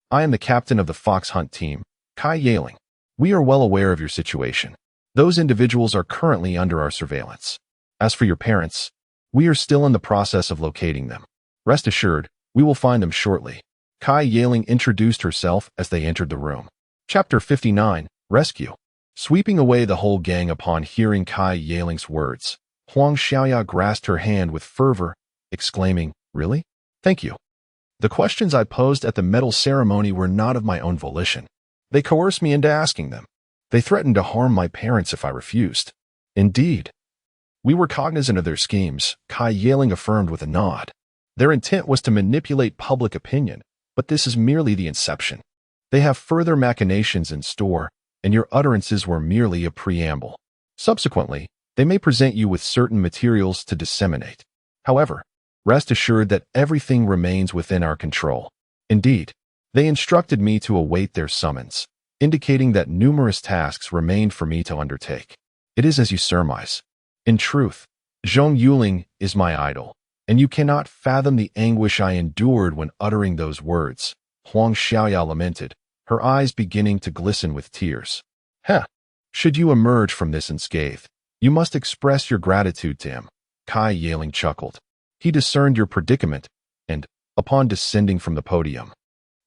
I am the captain of the fox hunt team, Kai Yaling. We are well aware of your situation. Those individuals are currently under our surveillance. As for your parents, we are still in the process of locating them. Rest assured, we will find them shortly." Kai Yaling introduced herself as they entered the room. Chapter 59, Rescue. Sweeping away the whole gang upon hearing Kai Yaling's words, Huang Xiaoya grasped her hand with fervor, exclaiming, "Really? Thank you. The questions I posed at the medal ceremony were not of my own volition. They coerced me into asking them. They threatened to harm my parents if I refused." "Indeed. We were cognizant of their schemes," Kai Yaling affirmed with a nod. "Their intent was to manipulate public opinion, but this is merely the inception. They have further machinations in store, and your utterances were merely a preamble. Subsequently, they may present you with certain materials to disseminate. However, rest assured that everything remains within our control. Indeed, they instructed me to await their summons, indicating that numerous tasks remained for me to undertake. It is as you surmise. In truth, Zhong Yuling is my idol, and you cannot fathom the anguish I endured when uttering those words," Huang Xiaoya lamented, her eyes beginning to glisten with tears. Should you emerge from this unscathed, you must express your gratitude to him," Kai Yaling chuckled. "He discerned your predicament and, upon descending from the podium,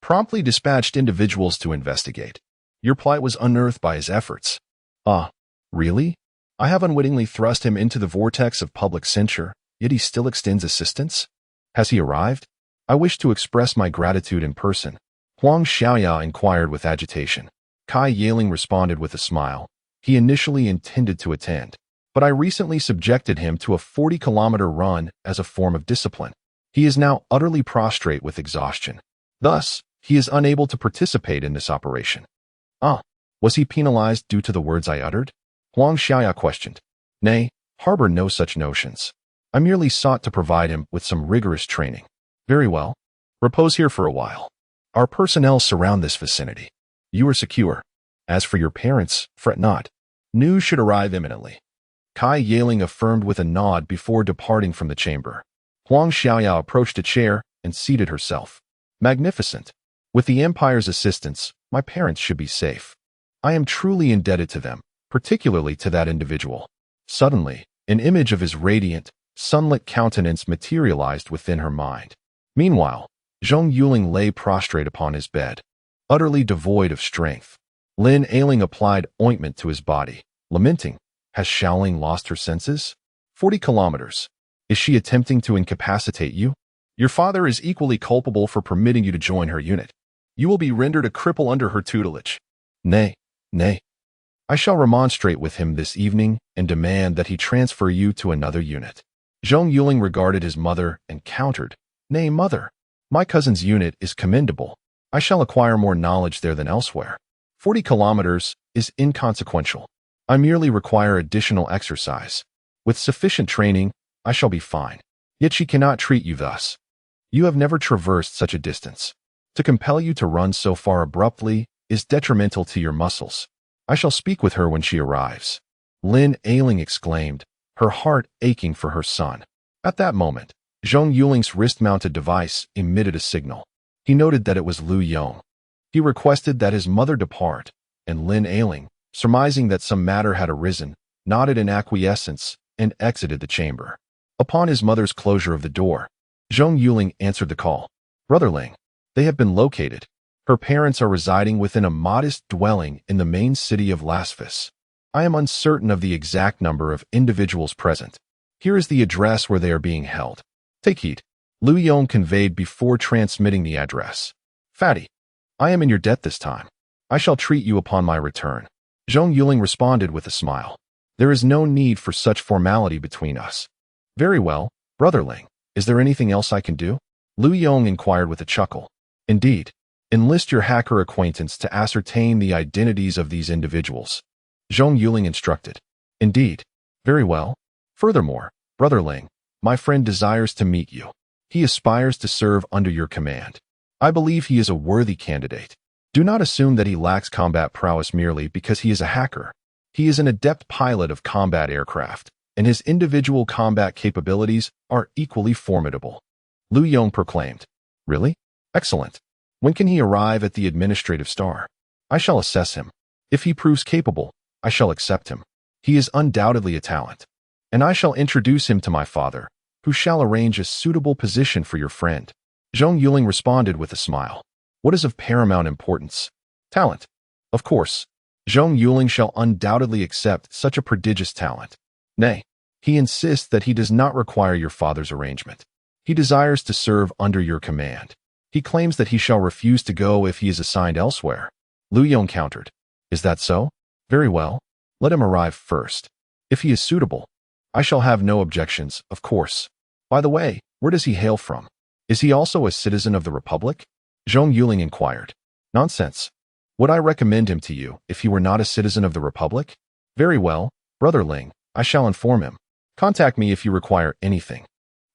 promptly dispatched individuals to investigate. Your plight was unearthed by his efforts." Really? I have unwittingly thrust him into the vortex of public censure, yet he still extends assistance? Has he arrived? I wish to express my gratitude in person," Huang Xiaoya inquired with agitation. Kai Yaling responded with a smile. "He initially intended to attend, but I recently subjected him to a 40-kilometer run as a form of discipline. He is now utterly prostrate with exhaustion. Thus, He is unable to participate in this operation. Ah, was he penalized due to the words I uttered? Huang Xiaoya questioned. Nay, harbor no such notions. I merely sought to provide him with some rigorous training. Very well. Repose here for a while. Our personnel surround this vicinity. You are secure. As for your parents, fret not. News should arrive imminently. Kai Yaling affirmed with a nod before departing from the chamber. Huang Xiaoyao approached a chair and seated herself. Magnificent. With the Empire's assistance, my parents should be safe. I am truly indebted to them, particularly to that individual. Suddenly, an image of his radiant, sunlit countenance materialized within her mind. Meanwhile, Zhong Yuling lay prostrate upon his bed, utterly devoid of strength. Lin Ailing applied ointment to his body, lamenting, has Xiaoling lost her senses? 40 kilometers. Is she attempting to incapacitate you? Your father is equally culpable for permitting you to join her unit. You will be rendered a cripple under her tutelage. Nay, nay. I shall remonstrate with him this evening and demand that he transfer you to another unit. Zhong Yuling regarded his mother and countered, Nay, mother. My cousin's unit is commendable. I shall acquire more knowledge there than elsewhere. 40 kilometers is inconsequential. I merely require additional exercise. With sufficient training, I shall be fine. Yet she cannot treat you thus. You have never traversed such a distance. To compel you to run so far abruptly is detrimental to your muscles. I shall speak with her when she arrives. Lin Ailing exclaimed, her heart aching for her son. At that moment, Zhong Yuling's wrist-mounted device emitted a signal. He noted that it was Lu Yong. He requested that his mother depart, and Lin Ailing, surmising that some matter had arisen, nodded in acquiescence and exited the chamber. Upon his mother's closure of the door, Zhong Yuling answered the call. Brother Ling, they have been located. Her parents are residing within a modest dwelling in the main city of Lasvis. I am uncertain of the exact number of individuals present. Here is the address where they are being held. Take heed. Lu Yong conveyed before transmitting the address. Fatty, I am in your debt this time. I shall treat you upon my return. Zhong Yuling responded with a smile. There is no need for such formality between us. Very well, Brother Ling. Is there anything else I can do? Lu Yong inquired with a chuckle. Indeed. Enlist your hacker acquaintance to ascertain the identities of these individuals. Zhong Yuling instructed. Indeed. Very well. Furthermore, Brother Ling, my friend desires to meet you. He aspires to serve under your command. I believe he is a worthy candidate. Do not assume that he lacks combat prowess merely because he is a hacker. He is an adept pilot of combat aircraft, and his individual combat capabilities are equally formidable. Lu Yong proclaimed. Really? Excellent. When can he arrive at the administrative star? I shall assess him. If he proves capable, I shall accept him. He is undoubtedly a talent. And I shall introduce him to my father, who shall arrange a suitable position for your friend. Zhong Yuling responded with a smile. What is of paramount importance? Talent. Of course. Zhong Yuling shall undoubtedly accept such a prodigious talent. Nay, he insists that he does not require your father's arrangement. He desires to serve under your command. He claims that he shall refuse to go if he is assigned elsewhere. Lu Yong countered. Is that so? Very well. Let him arrive first. If he is suitable, I shall have no objections, of course. By the way, where does he hail from? Is he also a citizen of the Republic? Zhong Yuling inquired. Nonsense. Would I recommend him to you if he were not a citizen of the Republic? Very well, Brother Ling, I shall inform him. Contact me if you require anything.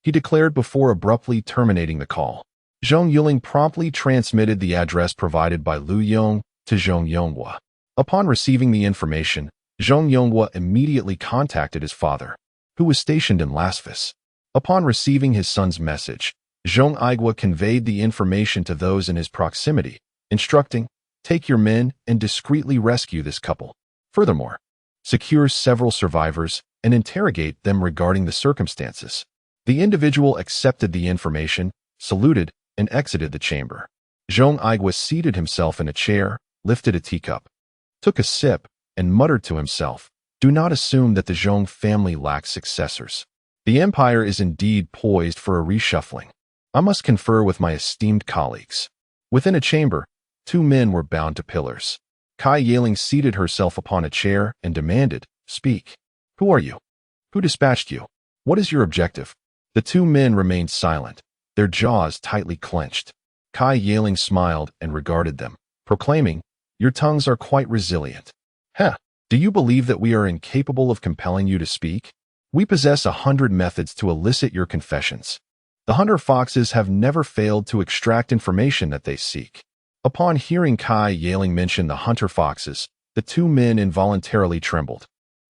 He declared before abruptly terminating the call. Zhong Yuling promptly transmitted the address provided by Lu Yong to Zhong Yonghua. Upon receiving the information, Zhong Yonghua immediately contacted his father, who was stationed in Lasvis. Upon receiving his son's message, Zhong Yuling conveyed the information to those in his proximity, instructing, take your men and discreetly rescue this couple. Furthermore, secure several survivors and interrogate them regarding the circumstances. The individual accepted the information, saluted, and exited the chamber. Zhong Yuling seated himself in a chair, lifted a teacup, took a sip, and muttered to himself, do not assume that the Zhong family lacks successors. The empire is indeed poised for a reshuffling. I must confer with my esteemed colleagues. Within a chamber, two men were bound to pillars. Kai Yaling seated herself upon a chair and demanded, speak. Who are you? Who dispatched you? What is your objective? The two men remained silent, their jaws tightly clenched. Kai Yuling smiled and regarded them, proclaiming, "Your tongues are quite resilient. Heh, do you believe that we are incapable of compelling you to speak? We possess 100 methods to elicit your confessions. The hunter foxes have never failed to extract information that they seek." Upon hearing Kai Yuling mention the hunter foxes, the two men involuntarily trembled.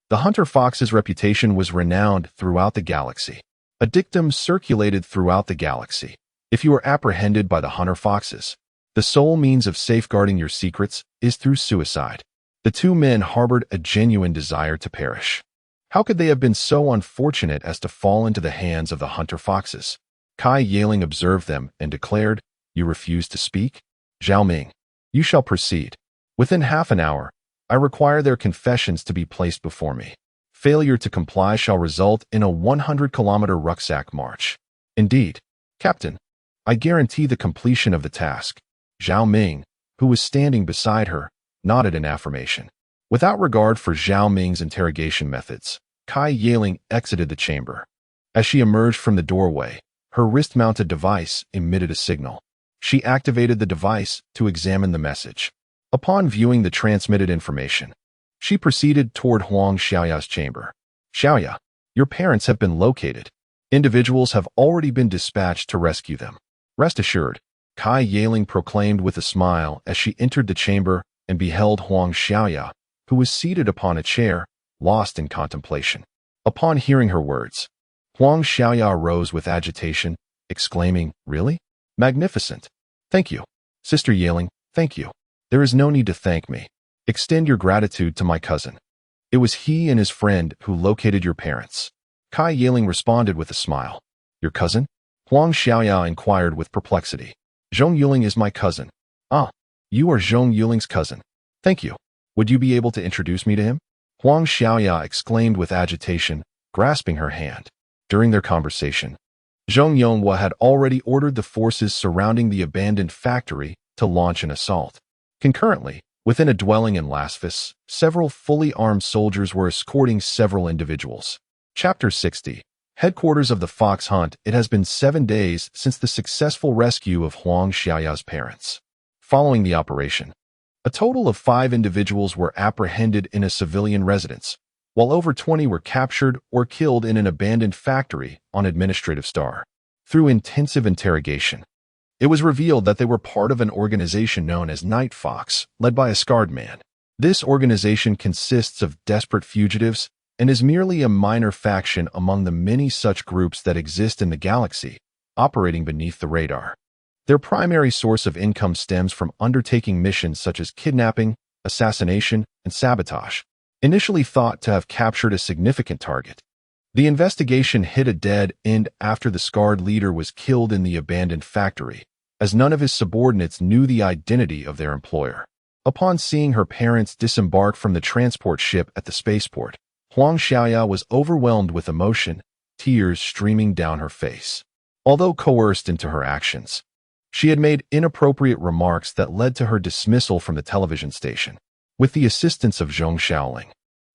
The hunter fox's reputation was renowned throughout the galaxy. A dictum circulated throughout the galaxy: if you are apprehended by the hunter foxes, the sole means of safeguarding your secrets is through suicide. The two men harbored a genuine desire to perish. How could they have been so unfortunate as to fall into the hands of the hunter foxes? Kai Yuling observed them and declared, "You refuse to speak? Zhao Ming, you shall proceed. Within half an hour, I require their confessions to be placed before me. Failure to comply shall result in a 100-kilometer rucksack march." "Indeed, Captain, I guarantee the completion of the task." Zhao Ming, who was standing beside her, nodded in affirmation. Without regard for Zhao Ming's interrogation methods, Kai Yuling exited the chamber. As she emerged from the doorway, her wrist-mounted device emitted a signal. She activated the device to examine the message. Upon viewing the transmitted information, she proceeded toward Huang Xiaoya's chamber. "Xiaoya, your parents have been located. Individuals have already been dispatched to rescue them. Rest assured," Kai Yuling proclaimed with a smile as she entered the chamber and beheld Huang Xiaoya, who was seated upon a chair, lost in contemplation. Upon hearing her words, Huang Xiaoya rose with agitation, exclaiming, "Really? Magnificent. Thank you. Sister Yuling, thank you. There is no need to thank me. Extend your gratitude to my cousin. It was he and his friend who located your parents." Kai Yuling responded with a smile. "Your cousin?" Huang Xiaoya inquired with perplexity. "Zhong Yuling is my cousin." "Ah, you are Zhong Yuling's cousin. Thank you. Would you be able to introduce me to him?" Huang Xiaoya exclaimed with agitation, grasping her hand. During their conversation, Zhong Yuling had already ordered the forces surrounding the abandoned factory to launch an assault. Concurrently, within a dwelling in Lasphus, several fully armed soldiers were escorting several individuals. Chapter 60. Headquarters of the Fox Hunt. It has been 7 days since the successful rescue of Huang Xiaoya's parents. Following the operation, a total of 5 individuals were apprehended in a civilian residence, while over 20 were captured or killed in an abandoned factory on Administrative Star. Through intensive interrogation, it was revealed that they were part of an organization known as Night Fox, led by a scarred man. This organization consists of desperate fugitives and is merely a minor faction among the many such groups that exist in the galaxy, operating beneath the radar. Their primary source of income stems from undertaking missions such as kidnapping, assassination, and sabotage. Initially thought to have captured a significant target, the investigation hit a dead end after the scarred leader was killed in the abandoned factory, as none of his subordinates knew the identity of their employer. Upon seeing her parents disembark from the transport ship at the spaceport, Huang Xiaoya was overwhelmed with emotion, tears streaming down her face. Although coerced into her actions, she had made inappropriate remarks that led to her dismissal from the television station. With the assistance of Zhong Yuling,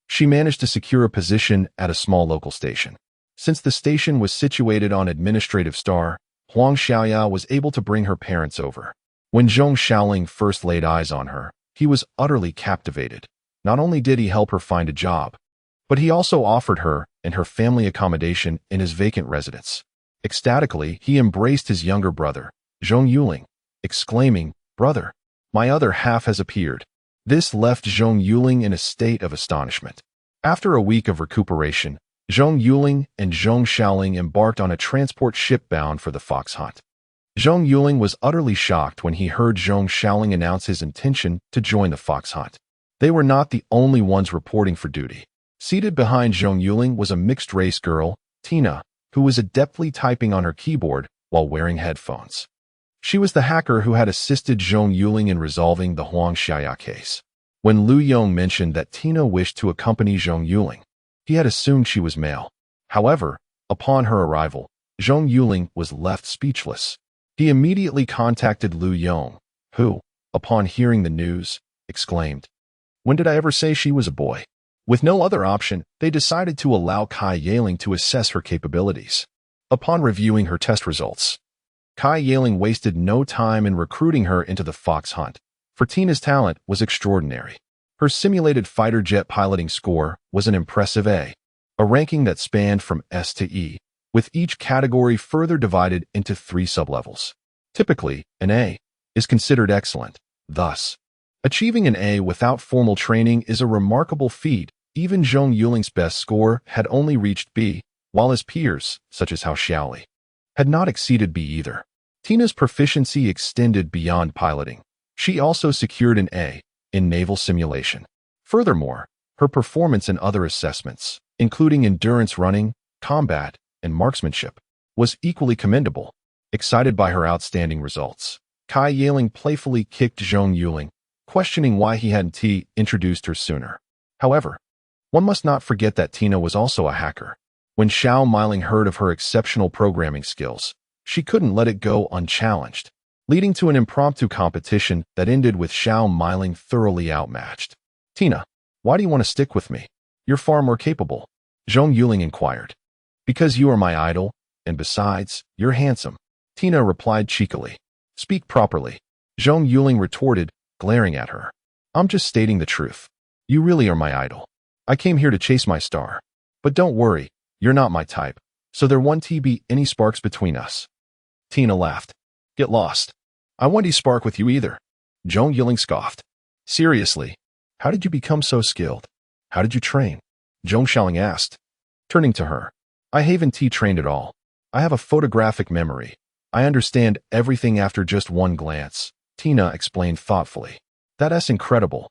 she managed to secure a position at a small local station. Since the station was situated on Administrative Star, Huang Xiaoya was able to bring her parents over. When Zhong Yuling first laid eyes on her, he was utterly captivated. Not only did he help her find a job, but he also offered her and her family accommodation in his vacant residence. Ecstatically, he embraced his younger brother, Zhong Yuling, exclaiming, "Brother, my other half has appeared." This left Zhong Yuling in a state of astonishment. After a week of recuperation, Zhong Yuling and Zhong Yuling embarked on a transport ship bound for the Fox Hunt. Zhong Yuling was utterly shocked when he heard Zhong Yuling announce his intention to join the Fox Hunt. They were not the only ones reporting for duty. Seated behind Zhong Yuling was a mixed-race girl, Tina, who was adeptly typing on her keyboard while wearing headphones. She was the hacker who had assisted Zhong Yuling in resolving the Huang Xiaoya case. When Lu Yong mentioned that Tina wished to accompany Zhong Yuling, he had assumed she was male. However, upon her arrival, Zhong Yuling was left speechless. He immediately contacted Lu Yong, who, upon hearing the news, exclaimed, "When did I ever say she was a boy?" With no other option, they decided to allow Kai Yuling to assess her capabilities. Upon reviewing her test results, Kai Yaling wasted no time in recruiting her into the fox hunt, for Tina's talent was extraordinary. Her simulated fighter jet piloting score was an impressive A, a ranking that spanned from S to E, with each category further divided into 3 sublevels. Typically, an A is considered excellent. Thus, achieving an A without formal training is a remarkable feat. Even Zhong Yuling's best score had only reached B, while his peers, such as Hao Xiaoli, had not exceeded B either. Tina's proficiency extended beyond piloting. She also secured an A in naval simulation. Furthermore, her performance in other assessments, including endurance running, combat, and marksmanship, was equally commendable. Excited by her outstanding results, Kai Yaling playfully kicked Zhong Yuling, questioning why he hadn't introduced her sooner. However, one must not forget that Tina was also a hacker. When Xiao Miling heard of her exceptional programming skills, she couldn't let it go unchallenged, leading to an impromptu competition that ended with Xiao Miling thoroughly outmatched. "Tina, why do you want to stick with me? You're far more capable," Zhong Yuling inquired. "Because you are my idol, and besides, you're handsome," Tina replied cheekily. "Speak properly," Zhong Yuling retorted, glaring at her. "I'm just stating the truth. You really are my idol. I came here to chase my star. But don't worry, you're not my type, so there won't be any sparks between us." Tina laughed. "Get lost. I won't spark with you either," Zhong Yuling scoffed. "Seriously, how did you become so skilled? How did you train?" Zhong Xiaoling asked, turning to her. "I haven't trained at all. I have a photographic memory. I understand everything after just one glance," Tina explained thoughtfully. "That's incredible.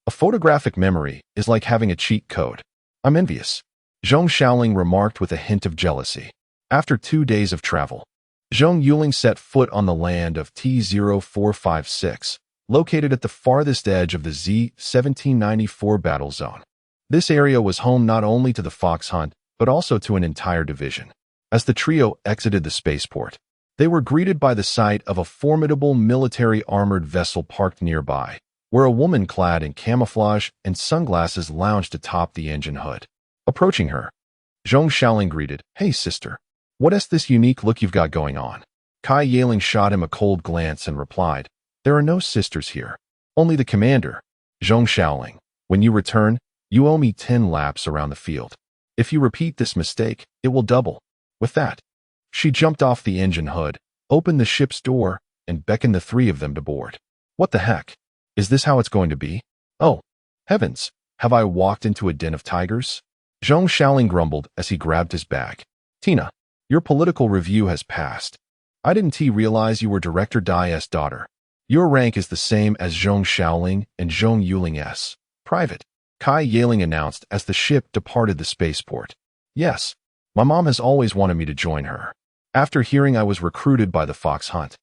A photographic memory is like having a cheat code. I'm envious," Zhong Xiaoling remarked with a hint of jealousy. After 2 days of travel, Zhong Yuling set foot on the land of T-0456, located at the farthest edge of the Z-1794 battle zone. This area was home not only to the fox hunt, but also to an entire division. As the trio exited the spaceport, they were greeted by the sight of a formidable military armored vessel parked nearby, where a woman clad in camouflage and sunglasses lounged atop the engine hood. Approaching her, Zhong Xiaoling greeted, "Hey sister, what is this unique look you've got going on?" Kai Yaling shot him a cold glance and replied, "There are no sisters here, only the commander." "Zhong Xiaoling, when you return, you owe me 10 laps around the field. If you repeat this mistake, it will double." With that, she jumped off the engine hood, opened the ship's door, and beckoned the 3 of them to board. "What the heck? Is this how it's going to be? Oh, heavens, have I walked into a den of tigers?" Zhong Xiaoling grumbled as he grabbed his bag. "Tina, your political review has passed. I didn't realize you were Director Dai's daughter. Your rank is the same as Zhong Xiaoling and Zhong Yuling's. Private," Kai Yaling announced as the ship departed the spaceport. "Yes, my mom has always wanted me to join her. After hearing I was recruited by the fox hunt,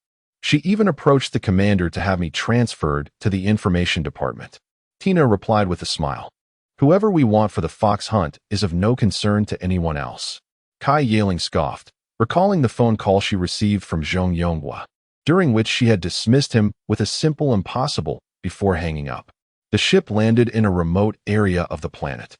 she even approached the commander to have me transferred to the information department." Tina replied with a smile. "Whoever we want for the fox hunt is of no concern to anyone else." Kai Yaling scoffed, recalling the phone call she received from Zhong Yonghua, during which she had dismissed him with a simple impossible before hanging up. The ship landed in a remote area of the planet,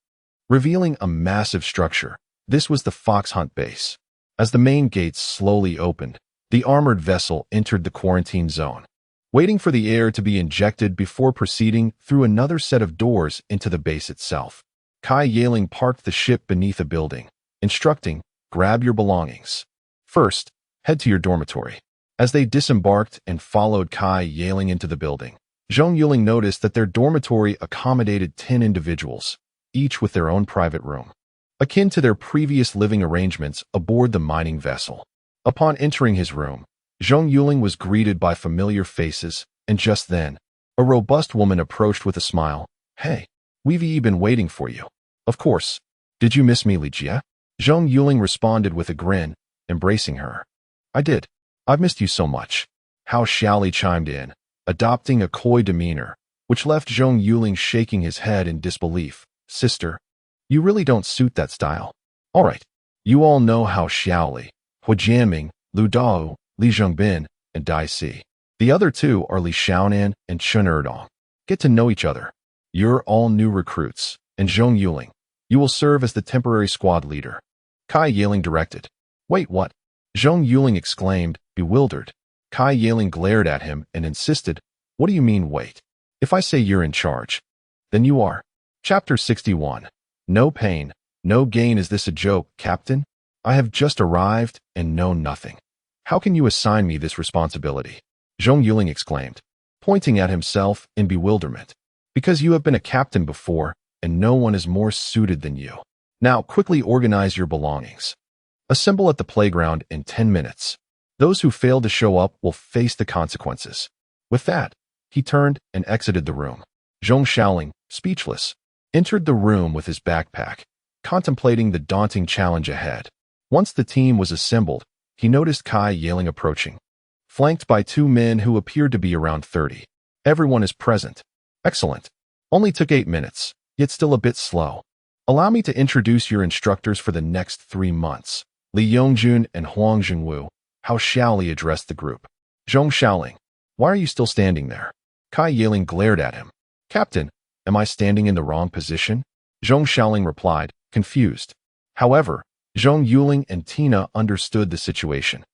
revealing a massive structure. This was the fox hunt base. As the main gates slowly opened, the armored vessel entered the quarantine zone, waiting for the air to be injected before proceeding through another set of doors into the base itself. Kai Yaling parked the ship beneath a building, instructing, "Grab your belongings. First, head to your dormitory." As they disembarked and followed Kai Yaling into the building, Zhong Yuling noticed that their dormitory accommodated 10 individuals, each with their own private room, akin to their previous living arrangements aboard the mining vessel. Upon entering his room, Zhong Yuling was greeted by familiar faces, and just then, a robust woman approached with a smile. "Hey, we've been waiting for you." "Of course. Did you miss me, Li Jia?" Zhong Yuling responded with a grin, embracing her. "I did. I've missed you so much." Hao Xiaoli chimed in, adopting a coy demeanor, which left Zhong Yuling shaking his head in disbelief. "Sister, you really don't suit that style." "All right. You all know Hao Xiaoli, Hu Jianming, Lu Dao, Li Zhengbin, and Dai Si. The other 2 are Li Xiaonan and Chen Erdong. Get to know each other. You're all new recruits, and Zhong Yuling, you will serve as the temporary squad leader," Kai Yaling directed. "Wait, what?" Zhong Yuling exclaimed, bewildered. Kai Yaling glared at him and insisted, what do you mean wait? If I say you're in charge, then you are. Chapter 61. No pain, no gain. Is this a joke, Captain? I have just arrived and know nothing. How can you assign me this responsibility? Zhong Yuling exclaimed, pointing at himself in bewilderment. Because you have been a captain before, and no one is more suited than you. Now quickly organize your belongings. Assemble at the playground in 10 minutes. Those who fail to show up will face the consequences. With that, he turned and exited the room. Zhong Yuling, speechless, entered the room with his backpack, contemplating the daunting challenge ahead. Once the team was assembled, he noticed Kai Yaling approaching, flanked by two men who appeared to be around 30. Everyone is present. Excellent. Only took 8 minutes, yet still a bit slow. Allow me to introduce your instructors for the next 3 months. Li Yongjun and Huang Jingwu. How shall he address the group? Zhong Yuling, why are you still standing there? Kai Yaling glared at him. Captain, am I standing in the wrong position? Zhong Yuling replied, confused. However, Zhong Yuling and Tina understood the situation.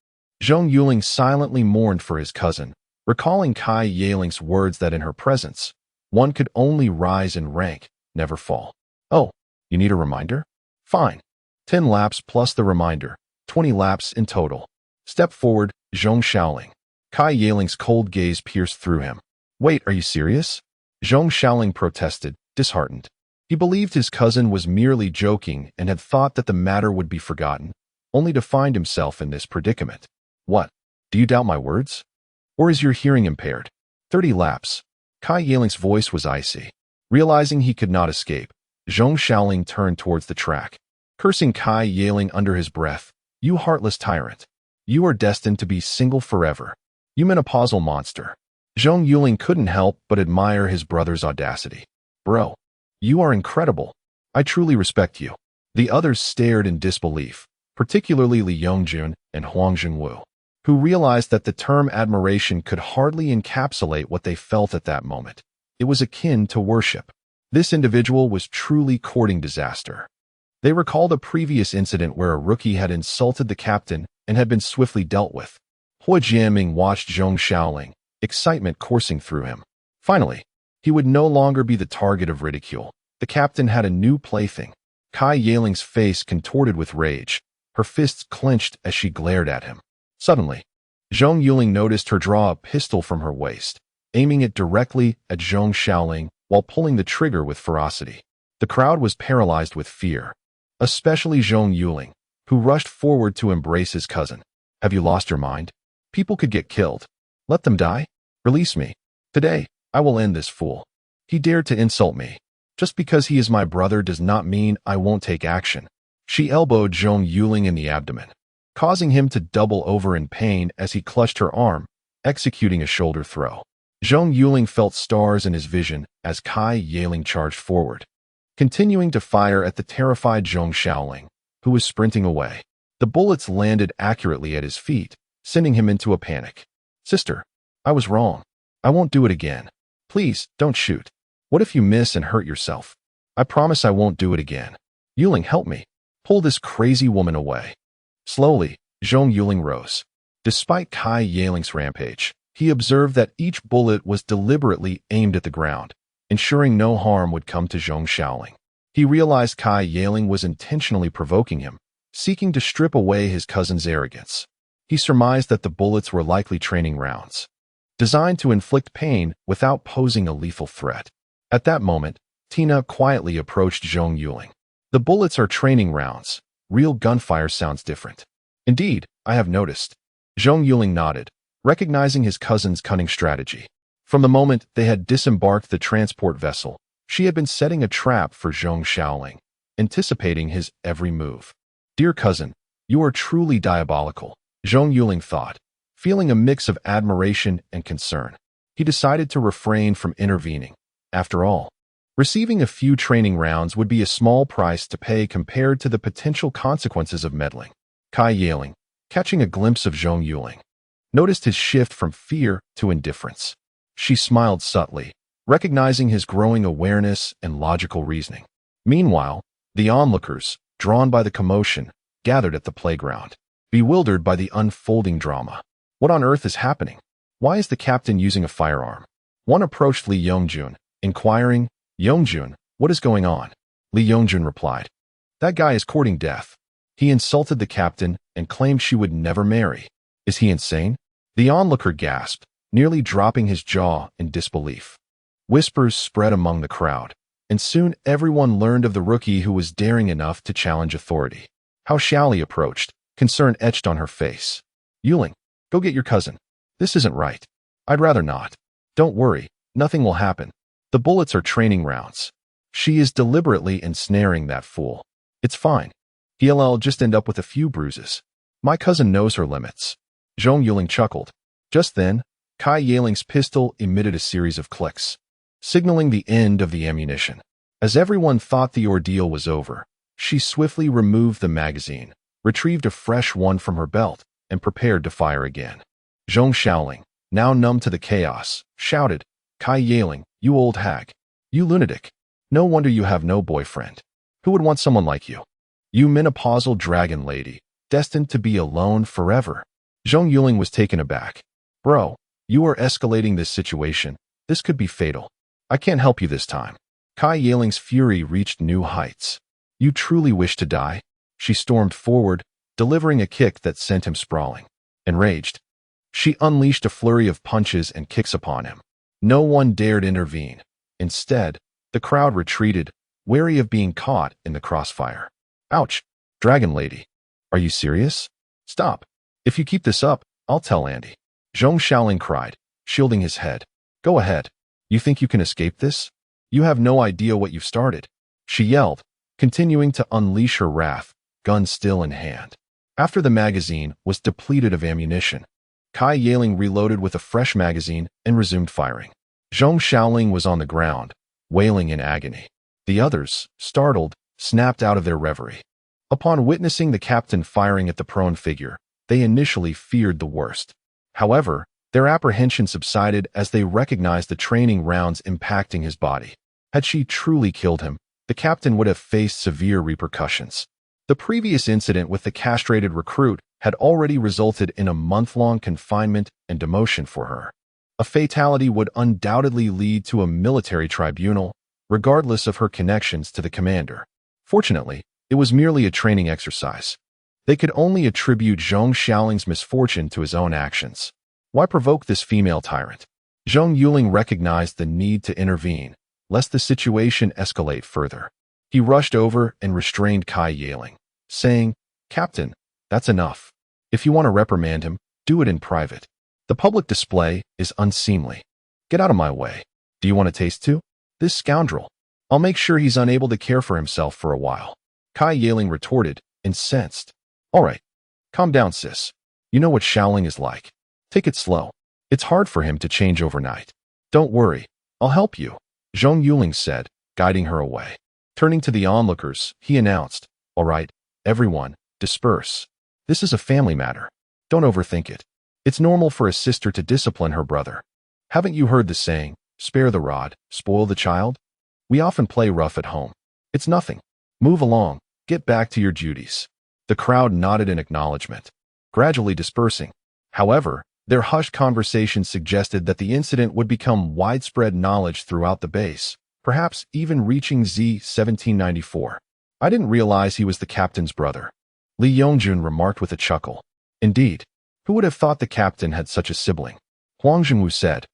Zhong Yuling silently mourned for his cousin, recalling Kai Yaling's words that in her presence, one could only rise in rank, never fall. Oh, you need a reminder? Fine. 10 laps plus the reminder, 20 laps in total. Step forward, Zhong Yuling. Kai Yaling's cold gaze pierced through him. Wait, are you serious? Zhong Yuling protested, disheartened. He believed his cousin was merely joking and had thought that the matter would be forgotten, only to find himself in this predicament. What? Do you doubt my words? Or is your hearing impaired? 30 laps. Kai Yaling's voice was icy. Realizing he could not escape, Zhong Yuling turned towards the track, cursing Kai Yaling under his breath. You heartless tyrant. You are destined to be single forever. You menopausal monster. Zhong Yuling couldn't help but admire his brother's audacity. Bro, you are incredible. I truly respect you. The others stared in disbelief, particularly Li Yongjun and Huang Jingwu, who realized that the term admiration could hardly encapsulate what they felt at that moment. It was akin to worship. This individual was truly courting disaster. They recalled a previous incident where a rookie had insulted the captain and had been swiftly dealt with. Hua Jianming watched Zhong Yuling, excitement coursing through him. Finally, he would no longer be the target of ridicule. The captain had a new plaything. Kai Yaling's face contorted with rage, her fists clenched as she glared at him. Suddenly, Zhong Yuling noticed her draw a pistol from her waist, aiming it directly at Zhong Yuling while pulling the trigger with ferocity. The crowd was paralyzed with fear, especially Zhong Yuling, who rushed forward to embrace his cousin. Have you lost your mind? People could get killed. Let them die? Release me. Today, I will end this fool. He dared to insult me. Just because he is my brother does not mean I won't take action. She elbowed Zhong Yuling in the abdomen, causing him to double over in pain as he clutched her arm, executing a shoulder throw. Zhong Yuling felt stars in his vision as Kai Yaling charged forward, continuing to fire at the terrified Zhong Yuling, who was sprinting away. The bullets landed accurately at his feet, sending him into a panic. Sister, I was wrong. I won't do it again. Please, don't shoot. What if you miss and hurt yourself? I promise I won't do it again. Yuling, help me. Pull this crazy woman away. Slowly, Zhong Yuling rose. Despite Kai Yaling's rampage, he observed that each bullet was deliberately aimed at the ground, ensuring no harm would come to Zhong Yuling. He realized Kai Yaling was intentionally provoking him, seeking to strip away his cousin's arrogance. He surmised that the bullets were likely training rounds, designed to inflict pain without posing a lethal threat. At that moment, Tina quietly approached Zhong Yuling. The bullets are training rounds. Real gunfire sounds different. Indeed, I have noticed. Zhong Yuling nodded, recognizing his cousin's cunning strategy. From the moment they had disembarked the transport vessel, she had been setting a trap for Zhong Yuling, anticipating his every move. Dear cousin, you are truly diabolical, Zhong Yuling thought, feeling a mix of admiration and concern. He decided to refrain from intervening. After all, receiving a few training rounds would be a small price to pay compared to the potential consequences of meddling. Kai Yaling, catching a glimpse of Zhong Yuling, noticed his shift from fear to indifference. She smiled subtly, recognizing his growing awareness and logical reasoning. Meanwhile, the onlookers, drawn by the commotion, gathered at the playground. bewildered by the unfolding drama. What on earth is happening? Why is the captain using a firearm? One approached Li Yongjun, inquiring, Yongjun, what is going on? Li Yongjun replied, that guy is courting death. He insulted the captain and claimed she would never marry. Is he insane? The onlooker gasped, nearly dropping his jaw in disbelief. Whispers spread among the crowd, and soon everyone learned of the rookie who was daring enough to challenge authority. How Xiaoli approached, concern etched on her face. Yuling, go get your cousin. This isn't right. I'd rather not. Don't worry, nothing will happen. The bullets are training rounds. She is deliberately ensnaring that fool. It's fine. He'll just end up with a few bruises. My cousin knows her limits. Zhong Yuling chuckled. Just then, Kai Yaling's pistol emitted a series of clicks, signaling the end of the ammunition. As everyone thought the ordeal was over, she swiftly removed the magazine, retrieved a fresh one from her belt, and prepared to fire again. Zhong Xiaoling, now numb to the chaos, shouted, Kai Yaling, you old hag. You lunatic. No wonder you have no boyfriend. Who would want someone like you? You menopausal dragon lady, destined to be alone forever. Zhong Yuling was taken aback. Bro, you are escalating this situation. This could be fatal. I can't help you this time. Kai Yaling's fury reached new heights. You truly wish to die? She stormed forward, delivering a kick that sent him sprawling. Enraged, she unleashed a flurry of punches and kicks upon him. No one dared intervene. Instead, the crowd retreated, wary of being caught in the crossfire. Ouch! Dragon lady. Are you serious? Stop. If you keep this up, I'll tell Andy. Zhong Xiaoling cried, shielding his head. Go ahead. You think you can escape this? You have no idea what you've started. She yelled, continuing to unleash her wrath, gun still in hand. After the magazine was depleted of ammunition, Kai Yaling reloaded with a fresh magazine and resumed firing. Zhong Xiaoling was on the ground, wailing in agony. The others, startled, snapped out of their reverie. Upon witnessing the captain firing at the prone figure, they initially feared the worst. However, their apprehension subsided as they recognized the training rounds impacting his body. Had she truly killed him, the captain would have faced severe repercussions. The previous incident with the castrated recruit had already resulted in a month-long confinement and demotion for her. A fatality would undoubtedly lead to a military tribunal, regardless of her connections to the commander. Fortunately, it was merely a training exercise. They could only attribute Zhong Xiaoling's misfortune to his own actions. Why provoke this female tyrant? Zhong Yuling recognized the need to intervene, lest the situation escalate further. He rushed over and restrained Kai Yaling, saying, Captain, that's enough. If you want to reprimand him, do it in private. The public display is unseemly. Get out of my way. Do you want to taste too? This scoundrel. I'll make sure he's unable to care for himself for a while. Kai Yaling retorted, incensed. All right. Calm down, sis. You know what Xiaoling is like. Take it slow. It's hard for him to change overnight. Don't worry. I'll help you, Zhong Yuling said, guiding her away. Turning to the onlookers, he announced, All right, everyone, disperse. This is a family matter. Don't overthink it. It's normal for a sister to discipline her brother. Haven't you heard the saying, spare the rod, spoil the child? We often play rough at home. It's nothing. Move along, get back to your duties. The crowd nodded in acknowledgement, gradually dispersing. However, their hushed conversation suggested that the incident would become widespread knowledge throughout the base, perhaps even reaching Z-1794. I didn't realize he was the captain's brother, Li Yongjun remarked with a chuckle. Indeed, who would have thought the captain had such a sibling? Huang Zhengwu said,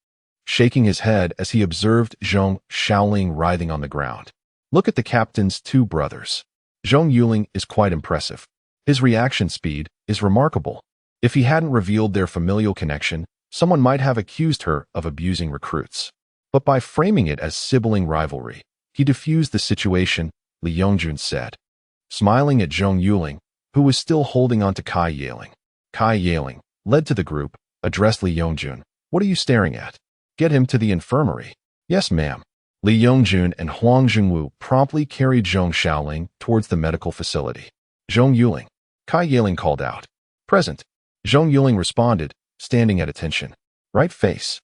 shaking his head as he observed Zhong Xiaoling writhing on the ground. Look at the captain's two brothers. Zhong Yuling is quite impressive. His reaction speed is remarkable. If he hadn't revealed their familial connection, someone might have accused her of abusing recruits. But by framing it as sibling rivalry, he diffused the situation, Li Yongjun said, smiling at Zhong Yuling, who was still holding on to Kai Yaling. Kai Yaling, led to the group, addressed Li Yongjun. What are you staring at? Get him to the infirmary. Yes, ma'am. Li Yongjun and Huang Zhengwu promptly carried Zhong Xiaoling towards the medical facility. Zhong Yuling. Kai Yaling called out. Present. Zhong Yuling responded, standing at attention. Right face.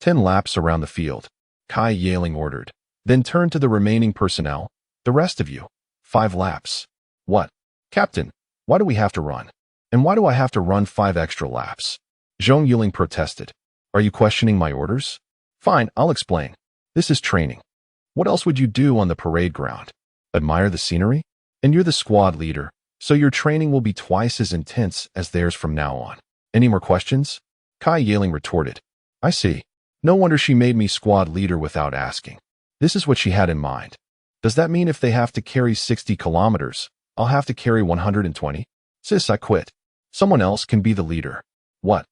10 laps around the field. Kai Yaling ordered. Then turned to the remaining personnel. The rest of you. 5 laps. What? Captain, why do we have to run? And why do I have to run 5 extra laps? Zhong Yuling protested. Are you questioning my orders? Fine, I'll explain. This is training. What else would you do on the parade ground? Admire the scenery? And you're the squad leader, so your training will be twice as intense as theirs from now on. Any more questions? Kai Yiling retorted. I see. No wonder she made me squad leader without asking. This is what she had in mind. Does that mean if they have to carry 60 kilometers, I'll have to carry 120? Sis, I quit. Someone else can be the leader. What?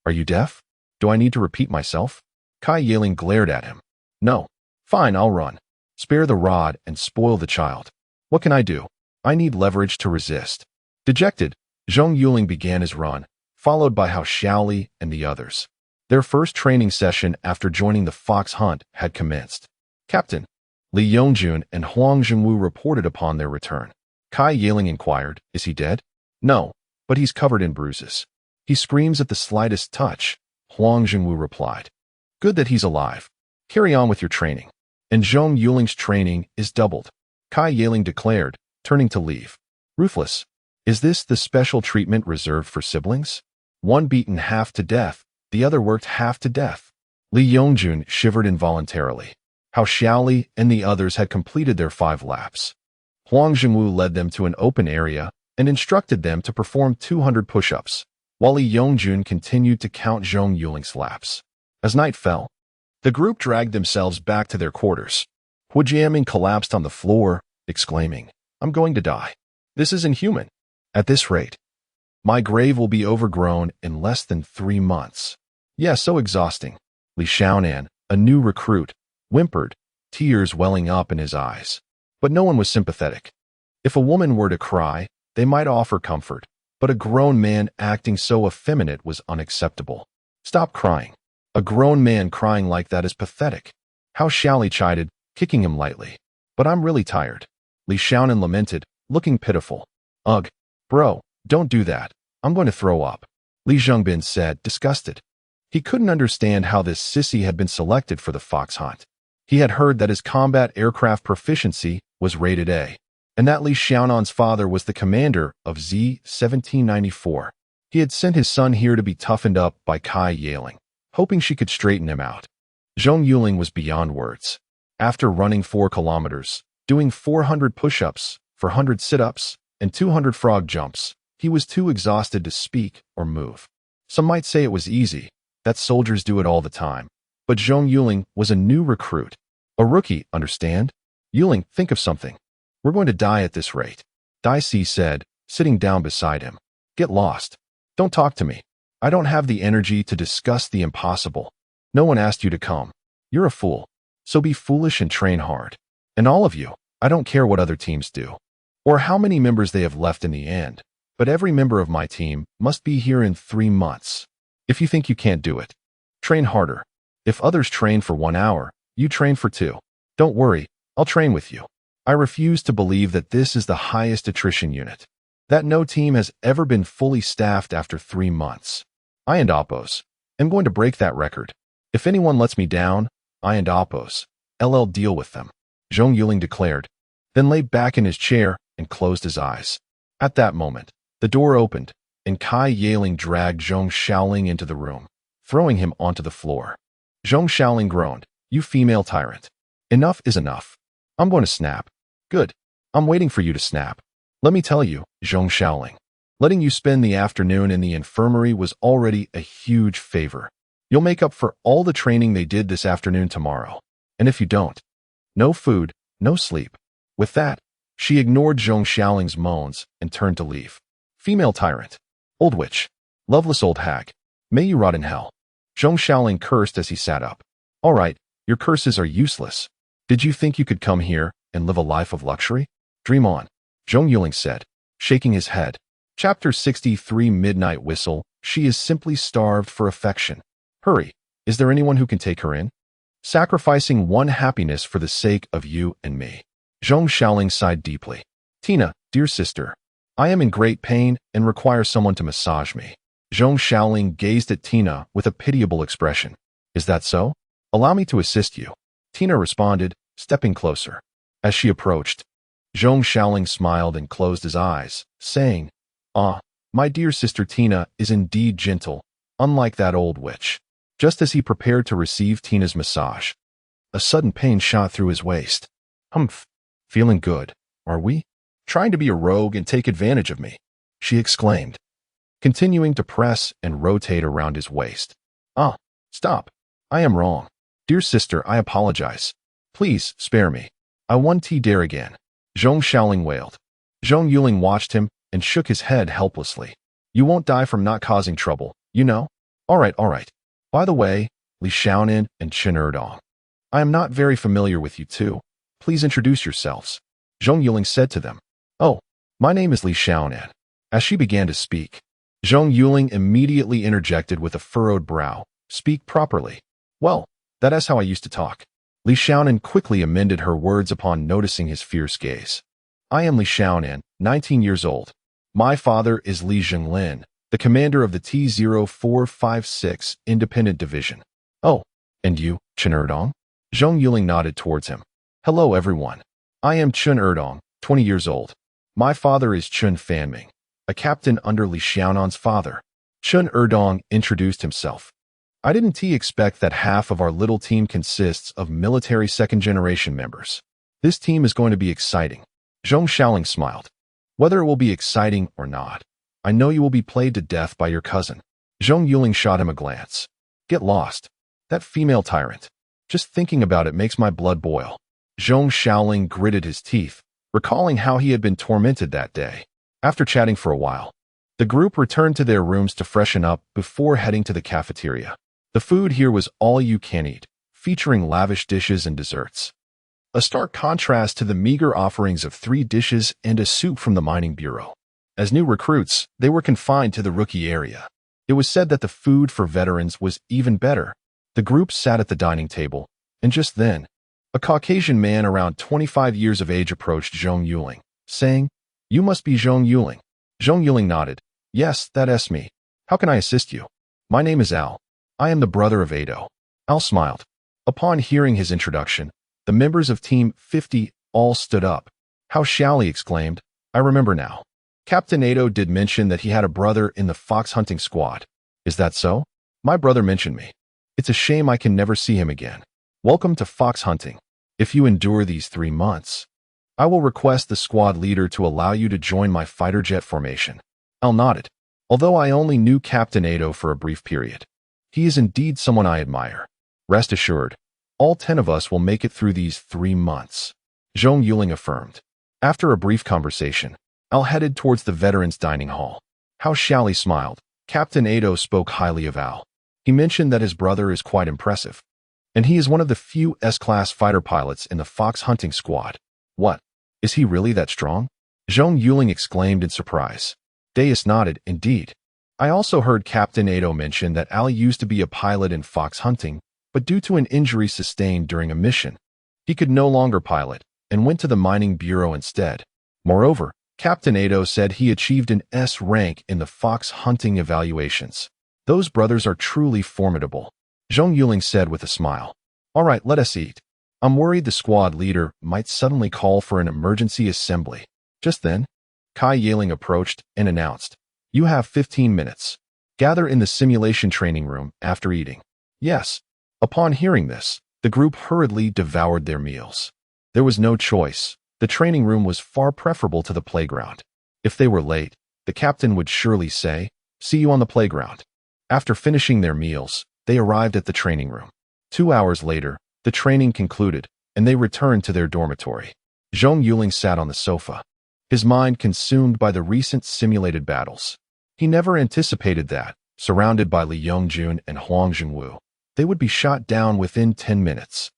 Are you deaf? Do I need to repeat myself? Kai Yiling glared at him. No. Fine, I'll run. Spare the rod and spoil the child. What can I do? I need leverage to resist. Dejected, Zhong Yuling began his run, followed by Hao Xiaoli and the others. Their first training session after joining the fox hunt had commenced. Captain, Li Yongjun and Huang Zhengwu reported upon their return. Kai Yiling inquired, is he dead? No, but he's covered in bruises. He screams at the slightest touch, Huang Zhengwu replied. Good that he's alive. Carry on with your training. And Zhong Yuling's training is doubled. Kai Yiling declared, turning to leave. Ruthless. Is this the special treatment reserved for siblings? One beaten half to death, the other worked half to death. Li Yongjun shivered involuntarily. Hao Xiaoli and the others had completed their 5 laps. Huang Zhengwu led them to an open area and instructed them to perform 200 push-ups, while Li Yongjun continued to count Zhong Yuling's laps. As night fell, the group dragged themselves back to their quarters. Hu Jiaming collapsed on the floor, exclaiming, I'm going to die. This is inhuman. At this rate, my grave will be overgrown in less than 3 months. Yeah, so exhausting. Li Xiaonan, a new recruit, whimpered, tears welling up in his eyes. But no one was sympathetic. If a woman were to cry, they might offer comfort, but a grown man acting so effeminate was unacceptable. Stop crying. A grown man crying like that is pathetic. Hao Xiaoli chided, kicking him lightly. But I'm really tired. Li Xiaonan lamented, looking pitiful. Ugh, bro, don't do that. I'm going to throw up. Li Zhengbin said, disgusted. He couldn't understand how this sissy had been selected for the fox hunt. He had heard that his combat aircraft proficiency was rated A, and that Li Xiaonan's father was the commander of Z-1794. He had sent his son here to be toughened up by Kai Yiling, hoping she could straighten him out. Zhong Yuling was beyond words. After running 4 kilometers, doing 400 push-ups, 400 sit-ups, and 200 frog jumps, he was too exhausted to speak or move. Some might say it was easy, that soldiers do it all the time. But Zhong Yuling was a new recruit. A rookie, understand? Yuling, think of something. We're going to die at this rate. Dai Si said, sitting down beside him. Get lost. Don't talk to me. I don't have the energy to discuss the impossible. No one asked you to come. You're a fool. So be foolish and train hard. And all of you, I don't care what other teams do, or how many members they have left in the end, but every member of my team must be here in 3 months. If you think you can't do it, train harder. If others train for 1 hour, you train for 2. Don't worry, I'll train with you. I refuse to believe that this is the highest attrition unit, that no team has ever been fully staffed after 3 months. I and Oppos am going to break that record. If anyone lets me down, I and Oppos, LL deal with them, Zhong Yuling declared, then lay back in his chair and closed his eyes. At that moment, the door opened, and Kai Yiling dragged Zhong Xiaoling into the room, throwing him onto the floor. Zhong Xiaoling groaned, you female tyrant. Enough is enough. I'm going to snap. Good. I'm waiting for you to snap. Let me tell you, Zhong Xiaoling, letting you spend the afternoon in the infirmary was already a huge favor. You'll make up for all the training they did this afternoon tomorrow. And if you don't, no food, no sleep. With that, she ignored Zhong Xiaoling's moans and turned to leave. Female tyrant. Old witch. Loveless old hag. May you rot in hell. Zhong Xiaoling cursed as he sat up. All right, your curses are useless. Did you think you could come here and live a life of luxury? Dream on, Zhong Yuling said, shaking his head. Chapter 63 Midnight Whistle. She is simply starved for affection. Hurry, is there anyone who can take her in? Sacrificing one happiness for the sake of you and me. Zhong Xiaoling sighed deeply. Tina, dear sister, I am in great pain and require someone to massage me. Zhong Xiaoling gazed at Tina with a pitiable expression. Is that so? Allow me to assist you. Tina responded, stepping closer. As she approached, Zhong Xiaoling smiled and closed his eyes, saying, Ah, My dear sister Tina is indeed gentle, unlike that old witch. Just as he prepared to receive Tina's massage, a sudden pain shot through his waist. Humph. Feeling good, are we? Trying to be a rogue and take advantage of me, she exclaimed, continuing to press and rotate around his waist. Ah, stop. I am wrong. Dear sister, I apologize. Please, spare me. I won't dare again. Zhong Yuling wailed. Zhong Yuling watched him and shook his head helplessly. You won't die from not causing trouble, you know? All right. By the way, Li Xiaonan and Chen Erdong, I am not very familiar with you two. Please introduce yourselves. Zhong Yuling said to them. Oh, my name is Li Xiaonan. As she began to speak, Zhong Yuling immediately interjected with a furrowed brow. Speak properly. Well, that is how I used to talk. Li Xiaonan quickly amended her words upon noticing his fierce gaze. I am Li Xiaonan, 19 years old. My father is Li Zhenglin, the commander of the T-0456 Independent Division. Oh, and you, Chen Erdong? Zhong Yuling nodded towards him. Hello, everyone. I am Chen Erdong, 20 years old. My father is Chen Fanming, a captain under Li Xiaonan's father. Chen Erdong introduced himself. I didn't expect that half of our little team consists of military second-generation members. This team is going to be exciting. Zhong Yuling smiled. Whether it will be exciting or not, I know you will be played to death by your cousin. Zhong Yuling shot him a glance. Get lost. That female tyrant. Just thinking about it makes my blood boil. Zhong Yuling gritted his teeth, recalling how he had been tormented that day. After chatting for a while, the group returned to their rooms to freshen up before heading to the cafeteria. The food here was all you can eat, featuring lavish dishes and desserts. A stark contrast to the meager offerings of 3 dishes and a soup from the mining bureau. As new recruits, they were confined to the rookie area. It was said that the food for veterans was even better. The group sat at the dining table, and just then, a Caucasian man around 25 years of age approached Zhong Yuling, saying, You must be Zhong Yuling. Zhong Yuling nodded. Yes, that's me. How can I assist you? My name is Al. I am the brother of Ado. Al smiled. Upon hearing his introduction, the members of Team 50 all stood up. How shall he exclaimed, I remember now. Captain Ado did mention that he had a brother in the fox hunting squad. Is that so? My brother mentioned me. It's a shame I can never see him again. Welcome to fox hunting. If you endure these 3 months, I will request the squad leader to allow you to join my fighter jet formation. Al nodded. Although I only knew Captain Ado for a brief period, he is indeed someone I admire. Rest assured, all 10 of us will make it through these 3 months. Zhong Yuling affirmed. After a brief conversation, Al headed towards the veterans' dining hall. How Shally smiled. Captain Ado spoke highly of Al. He mentioned that his brother is quite impressive, and he is one of the few S-class fighter pilots in the fox hunting squad. What? Is he really that strong? Zhong Yuling exclaimed in surprise. Deus nodded, indeed. I also heard Captain Ado mention that Al used to be a pilot in fox hunting, but due to an injury sustained during a mission, he could no longer pilot and went to the mining bureau instead. Moreover, Captain Ado said he achieved an S rank in the fox hunting evaluations. Those brothers are truly formidable, Zhong Yuling said with a smile. All right, let us eat. I'm worried the squad leader might suddenly call for an emergency assembly. Just then, Kai Yaling approached and announced, You have 15 minutes. Gather in the simulation training room after eating. Yes. Upon hearing this, the group hurriedly devoured their meals. There was no choice. The training room was far preferable to the playground. If they were late, the captain would surely say, See you on the playground. After finishing their meals, they arrived at the training room. 2 hours later, the training concluded, and they returned to their dormitory. Zhong Yuling sat on the sofa, his mind consumed by the recent simulated battles. He never anticipated that, surrounded by Li Yongjun and Huang Zhengwu, they would be shot down within 10 minutes.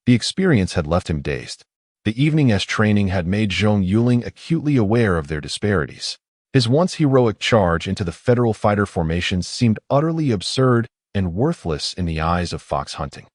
The experience had left him dazed. The evening S training had made Zhong Yuling acutely aware of their disparities. His once heroic charge into the federal fighter formations seemed utterly absurd and worthless in the eyes of fox hunting.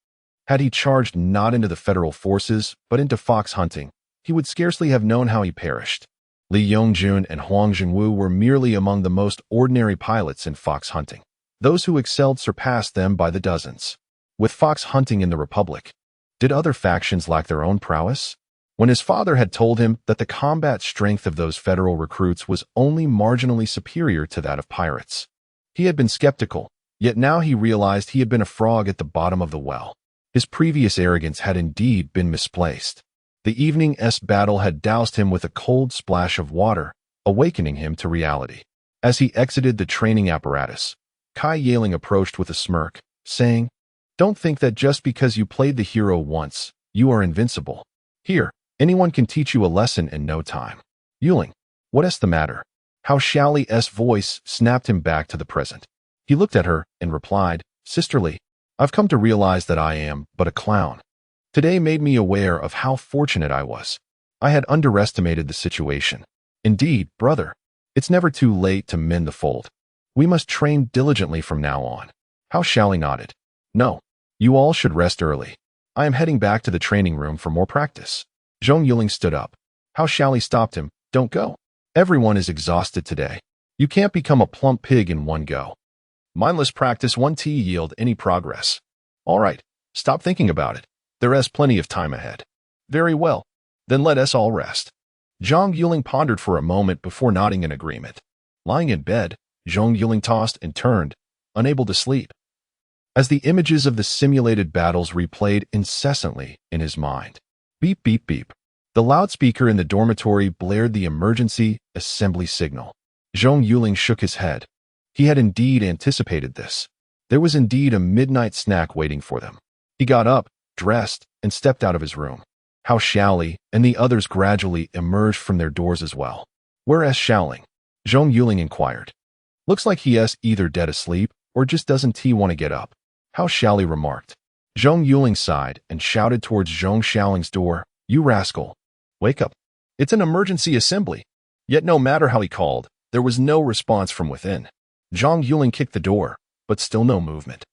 Had he charged not into the federal forces, but into fox hunting, he would scarcely have known how he perished. Li Yongjun and Huang Zhengwu were merely among the most ordinary pilots in fox hunting. Those who excelled surpassed them by the dozens. With fox hunting in the Republic, did other factions lack their own prowess? when his father had told him that the combat strength of those federal recruits was only marginally superior to that of pirates. He had been skeptical, yet now he realized he had been a frog at the bottom of the well. His previous arrogance had indeed been misplaced. The evening's battle had doused him with a cold splash of water, awakening him to reality. As he exited the training apparatus, Kai Yaling approached with a smirk, saying, "Don't think that just because you played the hero once, you are invincible. Here, anyone can teach you a lesson in no time." "Yuling, what's the matter?" How Xiaoli's voice snapped him back to the present. He looked at her and replied, "Sisterly, I've come to realize that I am but a clown. Today made me aware of how fortunate I was. I had underestimated the situation. Indeed, brother, it's never too late to mend the fold. We must train diligently from now on." How Xiaoli nodded. "No, you all should rest early. I am heading back to the training room for more practice." Zhong Yuling stood up. How Xiaoli stopped him. "Don't go. Everyone is exhausted today. You can't become a plump pig in one go. Mindless practice won't yield any progress. All right, stop thinking about it. There is plenty of time ahead." "Very well. Then let us all rest." Zhong Yuling pondered for a moment before nodding in agreement. Lying in bed, Zhong Yuling tossed and turned, unable to sleep, as the images of the simulated battles replayed incessantly in his mind. Beep, beep, beep. The loudspeaker in the dormitory blared the emergency assembly signal. Zhong Yuling shook his head. He had indeed anticipated this. There was indeed a midnight snack waiting for them. He got up, dressed, and stepped out of his room. How Xiaoli and the others gradually emerged from their doors as well. "Where's Xiaoling?" Zhong Yuling inquired. "Looks like he is either dead asleep or just doesn't want to get up," How Xiaoli remarked. Zhong Yuling sighed and shouted towards Zhong Xiaoling's door, "You rascal! Wake up! It's an emergency assembly." Yet no matter how he called, there was no response from within. Zhong Yuling kicked the door, but still no movement.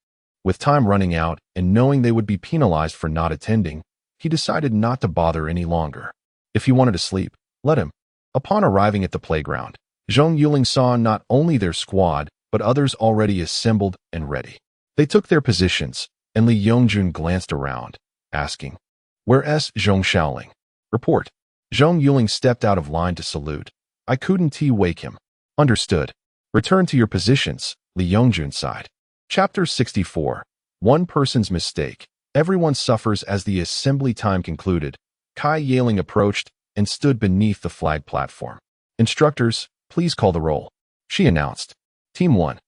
With time running out and knowing they would be penalized for not attending, he decided not to bother any longer. If he wanted to sleep, let him. Upon arriving at the playground, Zhong Yuling saw not only their squad, but others already assembled and ready. They took their positions, and Li Yongjun glanced around, asking, "Where's Zhong Xiaoling?" "Report." Zhong Yuling stepped out of line to salute. "I couldn't wake him." "Understood. Return to your positions," Li Yongjun sighed. Chapter 64. One person's mistake. Everyone suffers. As the assembly time concluded, Kai Yaling approached and stood beneath the flag platform. "Instructors, please call the roll," she announced. Team 1,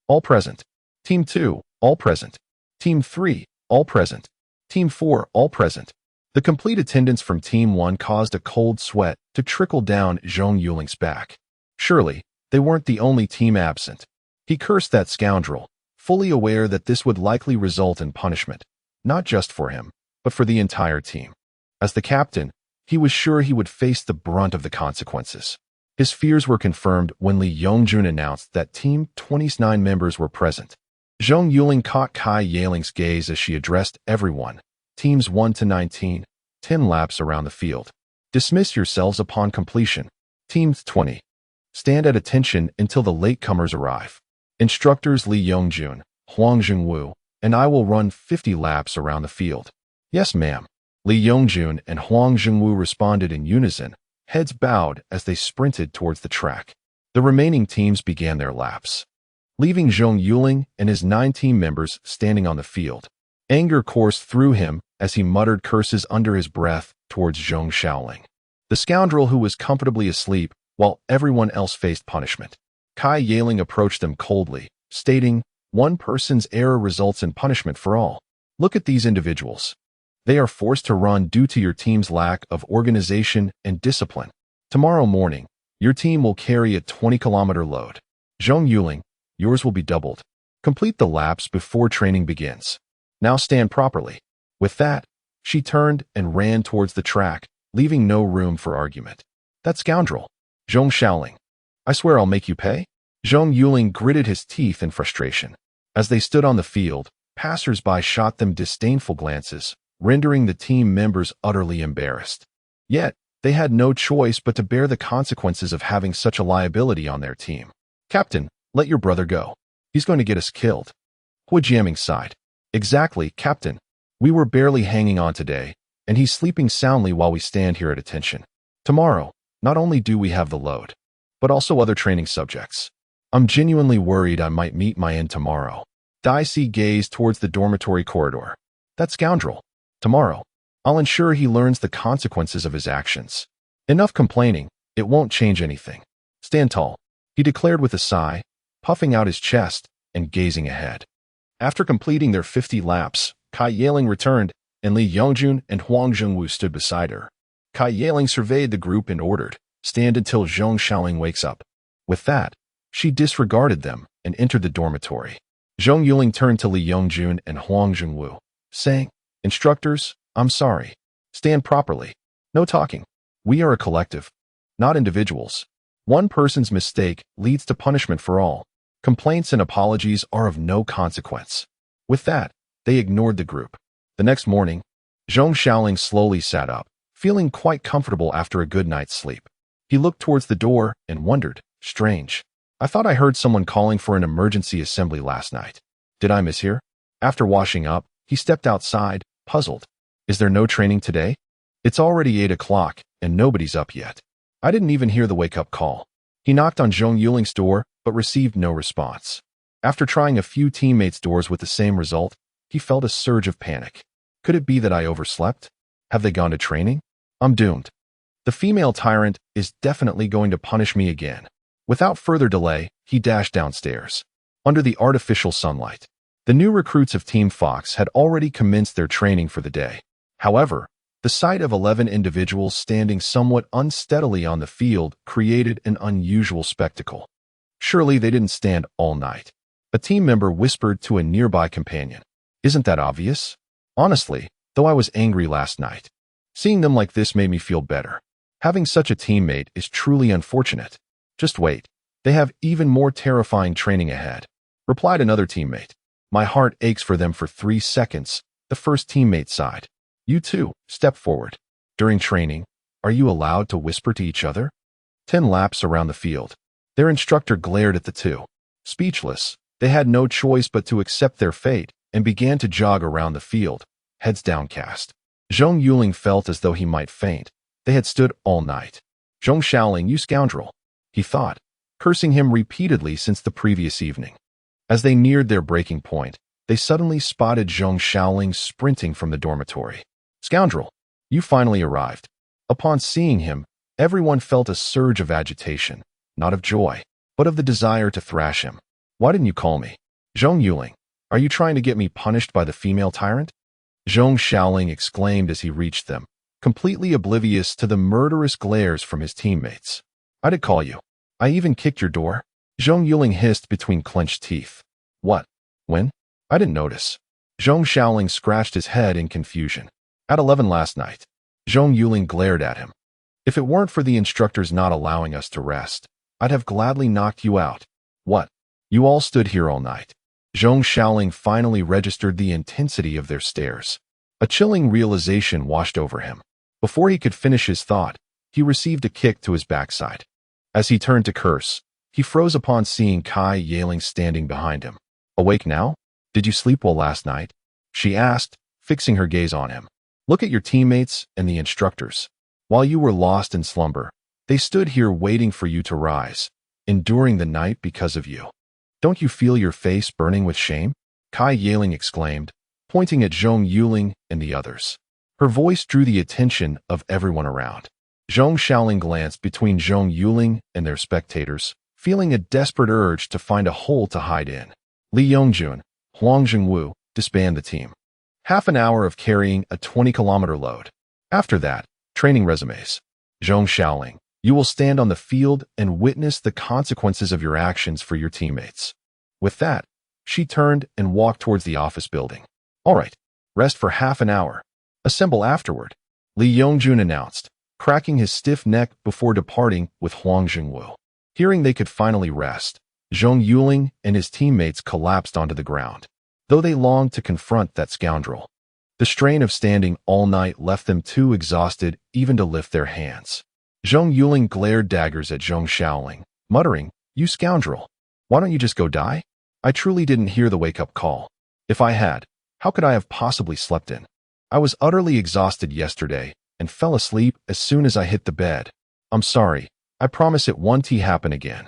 all present. Team 2, all present. Team 3, all present. Team 4, all present. The complete attendance from Team 1 caused a cold sweat to trickle down Zhong Yuling's back. Surely, they weren't the only team absent. He cursed that scoundrel, fully aware that this would likely result in punishment, not just for him, but for the entire team. As the captain, he was sure he would face the brunt of the consequences. His fears were confirmed when Li Yongjun announced that Team 29 members were present. Zhong Yuling caught Kai Yaling's gaze as she addressed everyone. Teams 1 to 19, 10 laps around the field. Dismiss yourselves upon completion. Teams 20. Stand at attention until the latecomers arrive. Instructors Li Yongjun, Huang Jingwu, and I will run 50 laps around the field. Yes, ma'am. Li Yongjun and Huang Jingwu responded in unison, heads bowed as they sprinted towards the track. The remaining teams began their laps, leaving Zhong Yuling and his 9 team members standing on the field. Anger coursed through him as he muttered curses under his breath towards Zhong Xiaoling, the scoundrel who was comfortably asleep while everyone else faced punishment. Kai Yaling approached them coldly, stating, "One person's error results in punishment for all. Look at these individuals. They are forced to run due to your team's lack of organization and discipline. Tomorrow morning, your team will carry a 20-kilometer load. Zhong Yuling, yours will be doubled. Complete the laps before training begins. Now stand properly." With that, she turned and ran towards the track, leaving no room for argument. "That scoundrel, Zhong Xiaoling. I swear I'll make you pay." Zhong Yuling gritted his teeth in frustration. As they stood on the field, passers-by shot them disdainful glances, rendering the team members utterly embarrassed. Yet, they had no choice but to bear the consequences of having such a liability on their team. "Captain, let your brother go. He's going to get us killed." Hu Jiaming sighed. "Exactly, Captain. We were barely hanging on today, and he's sleeping soundly while we stand here at attention. Tomorrow, not only do we have the load, but also other training subjects. I'm genuinely worried I might meet my end tomorrow. Dicey gazed towards the dormitory corridor. That scoundrel. Tomorrow, I'll ensure he learns the consequences of his actions. Enough complaining, it won't change anything. Stand tall, he declared with a sigh, puffing out his chest and gazing ahead. After completing their 50 laps, Kai Yaling returned, and Li Yongjun and Huang Zhengwu stood beside her. Kai Yaling surveyed the group and ordered, "Stand until Zhong Xiaoling wakes up." With that, she disregarded them and entered the dormitory. Zhong Yuling turned to Li Yongjun and Huang Zhengwu, saying, "Instructors, I'm sorry. Stand properly. No talking. We are a collective, not individuals. One person's mistake leads to punishment for all. Complaints and apologies are of no consequence." With that, they ignored the group. The next morning, Zhong Xiaoling slowly sat up, feeling quite comfortable after a good night's sleep. He looked towards the door and wondered, strange. I thought I heard someone calling for an emergency assembly last night. Did I mishear? After washing up, he stepped outside, puzzled. Is there no training today? It's already 8 o'clock, and nobody's up yet. I didn't even hear the wake-up call. He knocked on Zhong Yuling's door, but received no response. After trying a few teammates' doors with the same result, he felt a surge of panic. Could it be that I overslept? Have they gone to training? I'm doomed. The female tyrant is definitely going to punish me again. Without further delay, he dashed downstairs. Under the artificial sunlight, the new recruits of Team Fox had already commenced their training for the day. However, the sight of 11 individuals standing somewhat unsteadily on the field created an unusual spectacle. Surely they didn't stand all night. A team member whispered to a nearby companion. Isn't that obvious? Honestly, though I was angry last night, seeing them like this made me feel better. Having such a teammate is truly unfortunate. Just wait. They have even more terrifying training ahead, replied another teammate. My heart aches for them for 3 seconds, the first teammate sighed. You too, step forward. During training, are you allowed to whisper to each other? 10 laps around the field. Their instructor glared at the two. Speechless, they had no choice but to accept their fate and began to jog around the field, heads downcast. Zhong Yuling felt as though he might faint. They had stood all night. Zhong Xiaoling, you scoundrel, he thought, cursing him repeatedly since the previous evening. As they neared their breaking point, they suddenly spotted Zhong Xiaoling sprinting from the dormitory. Scoundrel, you finally arrived. Upon seeing him, everyone felt a surge of agitation, not of joy, but of the desire to thrash him. Why didn't you call me? Zhong Yuling, are you trying to get me punished by the female tyrant? Zhong Xiaoling exclaimed as he reached them, completely oblivious to the murderous glares from his teammates. I did call you. I even kicked your door. Zhong Yuling hissed between clenched teeth. What? When? I didn't notice. Zhong Xiaoling scratched his head in confusion. At 11 last night. Zhong Yuling glared at him. If it weren't for the instructors not allowing us to rest, I'd have gladly knocked you out. What? You all stood here all night. Zhong Xiaoling finally registered the intensity of their stares. A chilling realization washed over him. Before he could finish his thought, he received a kick to his backside. As he turned to curse, he froze upon seeing Kai Yaling standing behind him. Awake now? Did you sleep well last night? She asked, fixing her gaze on him. Look at your teammates and the instructors. While you were lost in slumber, they stood here waiting for you to rise, enduring the night because of you. Don't you feel your face burning with shame? Kai Yaling exclaimed, pointing at Zhong Yuling and the others. Her voice drew the attention of everyone around. Zhong Xiaoling glanced between Zhong Yuling and their spectators, feeling a desperate urge to find a hole to hide in. Li Yongjun, Huang Zhengwu, disband the team. Half an hour of carrying a 20-kilometer load. After that, training resumes. Zhong Xiaoling, you will stand on the field and witness the consequences of your actions for your teammates. With that, she turned and walked towards the office building. All right, rest for half an hour. Assemble afterward, Li Yongjun announced, cracking his stiff neck before departing with Huang Zhengwu. Hearing they could finally rest, Zhong Yuling and his teammates collapsed onto the ground, though they longed to confront that scoundrel. The strain of standing all night left them too exhausted even to lift their hands. Zhong Yuling glared daggers at Zhong Xiaoling, muttering, You scoundrel! Why don't you just go die? I truly didn't hear the wake-up call. If I had, how could I have possibly slept in? I was utterly exhausted yesterday and fell asleep as soon as I hit the bed. I'm sorry. I promise it won't happen again.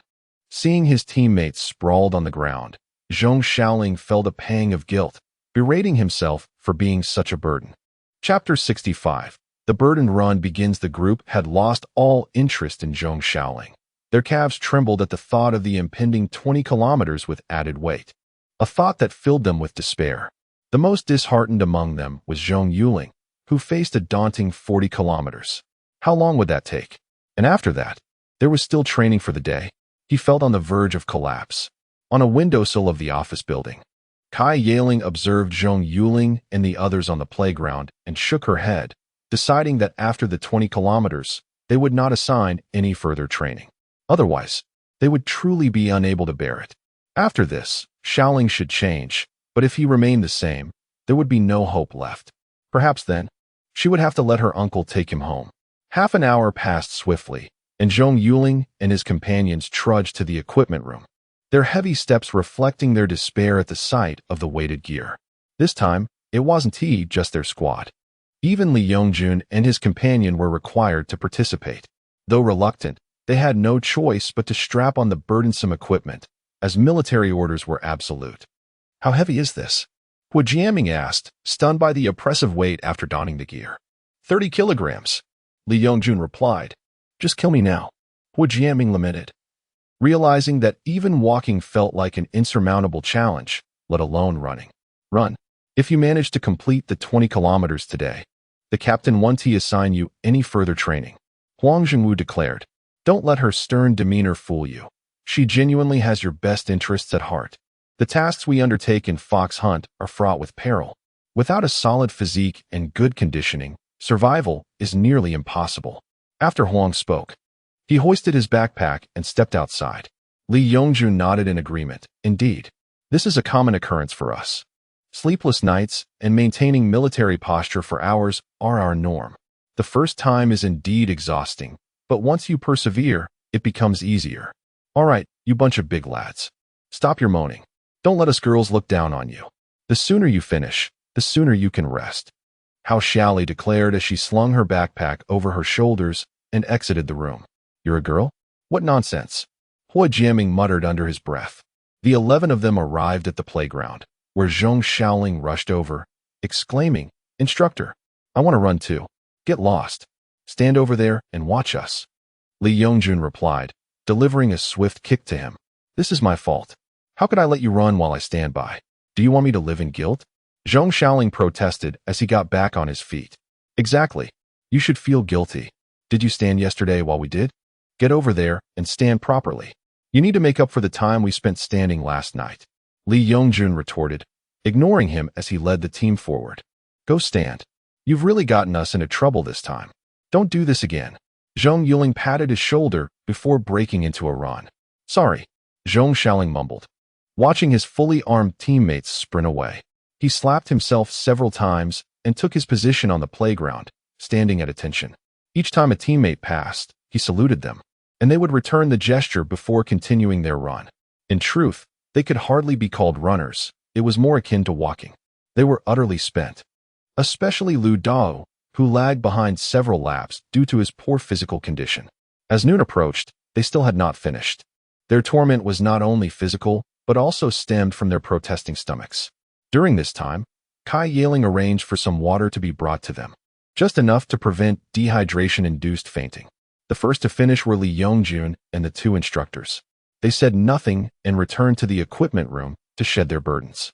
Seeing his teammates sprawled on the ground, Zhong Yuling felt a pang of guilt, berating himself for being such a burden. Chapter 65. The burden run begins. The group had lost all interest in Zhong Yuling. Their calves trembled at the thought of the impending 20 kilometers with added weight, a thought that filled them with despair. The most disheartened among them was Zhong Yuling, who faced a daunting 40 kilometers. How long would that take? And after that, there was still training for the day. He felt on the verge of collapse. On a windowsill of the office building, Kai Yaling observed Zhong Yuling and the others on the playground and shook her head, deciding that after the 20 kilometers, they would not assign any further training. Otherwise, they would truly be unable to bear it. After this, Xiaoling should change, but if he remained the same, there would be no hope left. Perhaps then, she would have to let her uncle take him home. Half an hour passed swiftly, and Zhong Yuling and his companions trudged to the equipment room, their heavy steps reflecting their despair at the sight of the weighted gear. This time, it wasn't just their squad. Even Li Yongjun and his companion were required to participate. Though reluctant, they had no choice but to strap on the burdensome equipment, as military orders were absolute. How heavy is this? Hu Jiaming asked, stunned by the oppressive weight after donning the gear. 30 kilograms. Li Yongjun replied. Just kill me now. Hu Jiaming lamented, realizing that even walking felt like an insurmountable challenge, let alone running. Run. If you manage to complete the 20 kilometers today, the captain won't assign you any further training, Huang Zhengwu declared. Don't let her stern demeanor fool you. She genuinely has your best interests at heart. The tasks we undertake in Fox Hunt are fraught with peril. Without a solid physique and good conditioning, survival is nearly impossible. After Huang spoke, he hoisted his backpack and stepped outside. Li Yongjun nodded in agreement. Indeed, this is a common occurrence for us. Sleepless nights and maintaining military posture for hours are our norm. The first time is indeed exhausting, but once you persevere, it becomes easier. All right, you bunch of big lads. Stop your moaning. Don't let us girls look down on you. The sooner you finish, the sooner you can rest. Hao Xiaoli declared as she slung her backpack over her shoulders and exited the room. You're a girl? What nonsense. Hu Jiaming muttered under his breath. The 11 of them arrived at the playground, where Zhong Yuling rushed over, exclaiming, Instructor, I want to run too. Get lost. Stand over there and watch us. Li Yongjun replied, delivering a swift kick to him. This is my fault. How could I let you run while I stand by? Do you want me to live in guilt? Zhong Yuling protested as he got back on his feet. Exactly. You should feel guilty. Did you stand yesterday while we did? Get over there and stand properly. You need to make up for the time we spent standing last night. Li Yongjun retorted, ignoring him as he led the team forward. Go stand. You've really gotten us into trouble this time. Don't do this again. Zhong Yuling patted his shoulder before breaking into a run. Sorry, Zhong Yuling mumbled, watching his fully armed teammates sprint away. He slapped himself several times and took his position on the playground, standing at attention. Each time a teammate passed, he saluted them, and they would return the gesture before continuing their run. In truth, they could hardly be called runners. It was more akin to walking. They were utterly spent. Especially Lu Dao, who lagged behind several laps due to his poor physical condition. As noon approached, they still had not finished. Their torment was not only physical, but also stemmed from their protesting stomachs. During this time, Kai Yaling arranged for some water to be brought to them, just enough to prevent dehydration-induced fainting. The first to finish were Li Yongjun and the 2 instructors. They said nothing and returned to the equipment room to shed their burdens.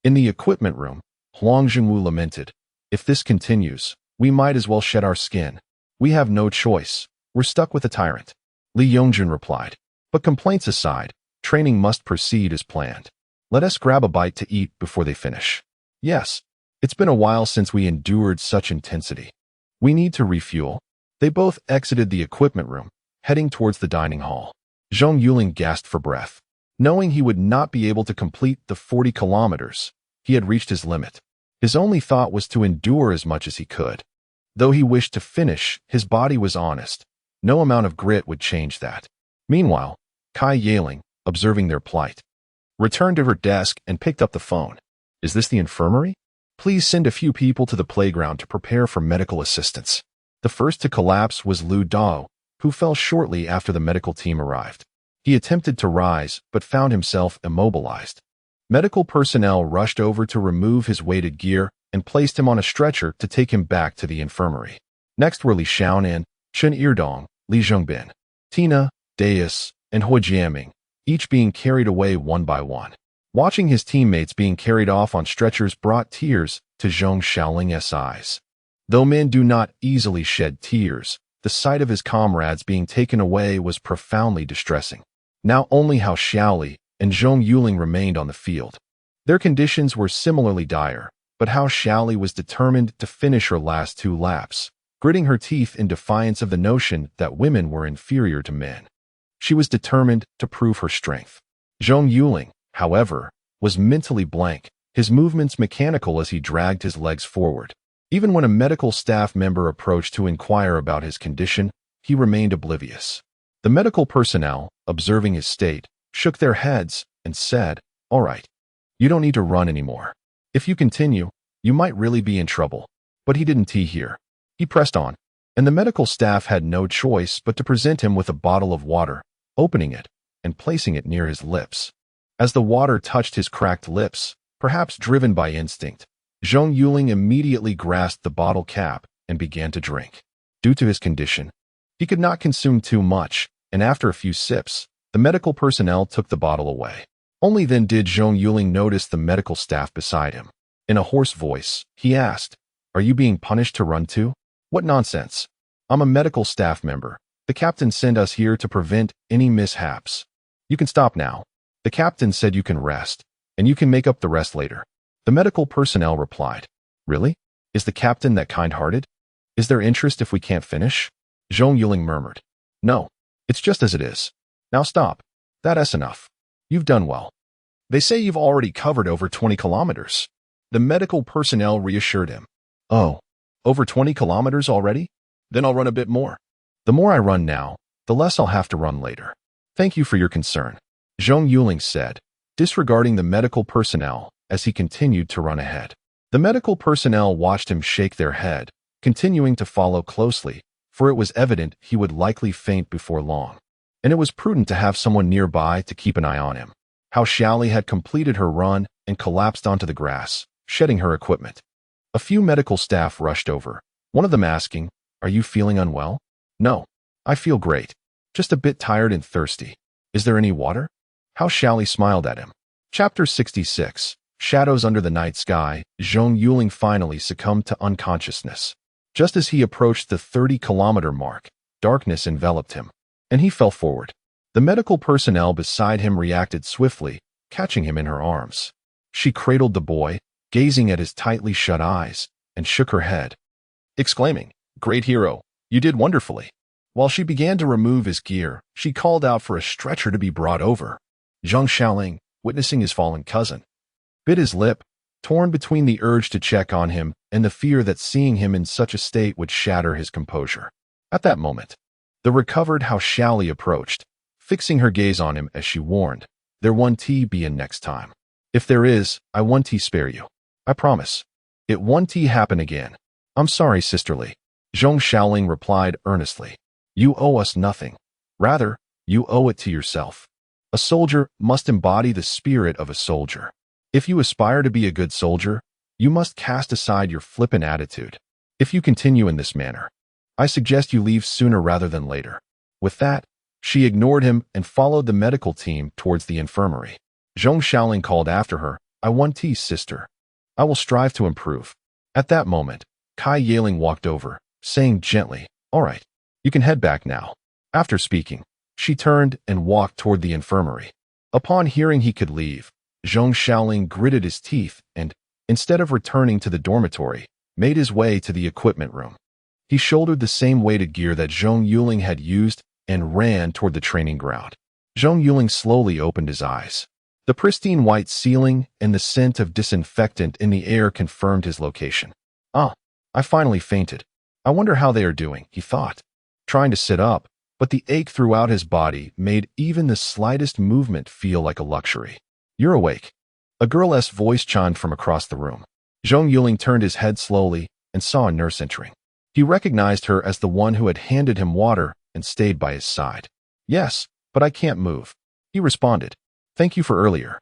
In the equipment room, Huang Zhengwu lamented, if this continues, we might as well shed our skin. We have no choice. We're stuck with a tyrant. Li Yongjun replied, but complaints aside, training must proceed as planned. Let us grab a bite to eat before they finish. Yes, it's been a while since we endured such intensity. We need to refuel. They both exited the equipment room, heading towards the dining hall. Zhong Yuling gasped for breath. Knowing he would not be able to complete the 40 kilometers, he had reached his limit. His only thought was to endure as much as he could. Though he wished to finish, his body was honest. No amount of grit would change that. Meanwhile, Kai Yaling, observing their plight, returned to her desk and picked up the phone. Is this the infirmary? Please send a few people to the playground to prepare for medical assistance. The first to collapse was Lu Dao, who fell shortly after the medical team arrived. He attempted to rise, but found himself immobilized. Medical personnel rushed over to remove his weighted gear and placed him on a stretcher to take him back to the infirmary. Next were Li Xiaonan, Chen Yidong, Li Zhongbin, Tina, Deus, and Hui Jiaming, each being carried away one by one. Watching his teammates being carried off on stretchers brought tears to Zhong Xiaoling's eyes. Though men do not easily shed tears, the sight of his comrades being taken away was profoundly distressing. Now only Hao Xiaoli and Zhong Yuling remained on the field. Their conditions were similarly dire, but Hao Xiaoli was determined to finish her last 2 laps, gritting her teeth in defiance of the notion that women were inferior to men. She was determined to prove her strength. Zhong Yuling, however, was mentally blank, his movements mechanical as he dragged his legs forward. Even when a medical staff member approached to inquire about his condition, he remained oblivious. The medical personnel, observing his state, shook their heads and said, "All right, you don't need to run anymore. If you continue, you might really be in trouble." But he didn't hear. He pressed on, and the medical staff had no choice but to present him with a bottle of water, opening it and placing it near his lips. As the water touched his cracked lips, perhaps driven by instinct, Zhong Yuling immediately grasped the bottle cap and began to drink. Due to his condition, he could not consume too much, and after a few sips, the medical personnel took the bottle away. Only then did Zhong Yuling notice the medical staff beside him. In a hoarse voice, he asked, "Are you being punished to run too?" "What nonsense. I'm a medical staff member. The captain sent us here to prevent any mishaps. You can stop now. The captain said you can rest, and you can make up the rest later." The medical personnel replied, "Really? Is the captain that kind-hearted? Is there interest if we can't finish?" Zhong Yuling murmured, "No, it's just as it is. Now stop. That's enough. You've done well. They say you've already covered over 20 kilometers. The medical personnel reassured him. "Oh, over 20 kilometers already? Then I'll run a bit more. The more I run now, the less I'll have to run later. Thank you for your concern," Zhong Yuling said, disregarding the medical personnel as he continued to run ahead. The medical personnel watched him shake their head, continuing to follow closely, for it was evident he would likely faint before long, and it was prudent to have someone nearby to keep an eye on him. Hao Xiaoli had completed her run and collapsed onto the grass, shedding her equipment. A few medical staff rushed over, one of them asking, "Are you feeling unwell?" "No, I feel great. Just a bit tired and thirsty. Is there any water?" Hao Xiaoli smiled at him. Chapter 66. Shadows under the night sky. Zhong Yuling finally succumbed to unconsciousness. Just as he approached the 30-kilometer mark, darkness enveloped him, and he fell forward. The medical personnel beside him reacted swiftly, catching him in her arms. She cradled the boy, gazing at his tightly shut eyes, and shook her head, exclaiming, "Great hero, you did wonderfully." While she began to remove his gear, she called out for a stretcher to be brought over. Zhong Xiaoling, witnessing his fallen cousin, bit his lip, torn between the urge to check on him and the fear that seeing him in such a state would shatter his composure. At that moment, the recovered Hao Xiaoli approached, fixing her gaze on him as she warned, "There won't be in next time. If there is, I won't spare you. I promise. It won't happen again." "I'm sorry, sisterly," Zhong Xiaoling replied earnestly. "You owe us nothing. Rather, you owe it to yourself. A soldier must embody the spirit of a soldier. If you aspire to be a good soldier, you must cast aside your flippant attitude. If you continue in this manner, I suggest you leave sooner rather than later." With that, she ignored him and followed the medical team towards the infirmary. Zhong Xiaoling called after her, "I want sister. I will strive to improve." At that moment, Kai Yaling walked over, saying gently, "All right, you can head back now." After speaking, she turned and walked toward the infirmary. Upon hearing he could leave, Zhong Xiaoling gritted his teeth and, instead of returning to the dormitory, made his way to the equipment room. He shouldered the same weighted gear that Zhong Yuling had used and ran toward the training ground. Zhong Yuling slowly opened his eyes. The pristine white ceiling and the scent of disinfectant in the air confirmed his location. "Ah, I finally fainted. I wonder how they are doing," he thought, trying to sit up, but the ache throughout his body made even the slightest movement feel like a luxury. "You're awake." A girl's voice chimed from across the room. Zhong Yuling turned his head slowly and saw a nurse entering. He recognized her as the one who had handed him water and stayed by his side. Yes, but I can't move, he responded. Thank you for earlier.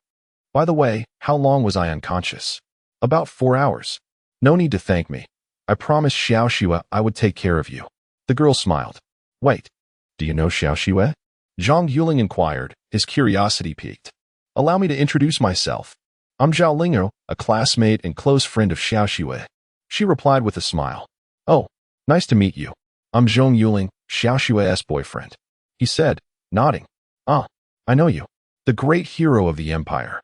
By the way, how long was I unconscious? About 4 hours. No need to thank me. I promised Xiao Xue I would take care of you. The girl smiled. Wait, do you know Xiao Xue? Zhong Yuling inquired, his curiosity piqued. Allow me to introduce myself. I'm Zhao Lingo, a classmate and close friend of Xiao Xue. She replied with a smile. Oh, nice to meet you. I'm Zhong Yuling, Xiao Xue's boyfriend, he said, nodding. Ah, I know you. The great hero of the empire.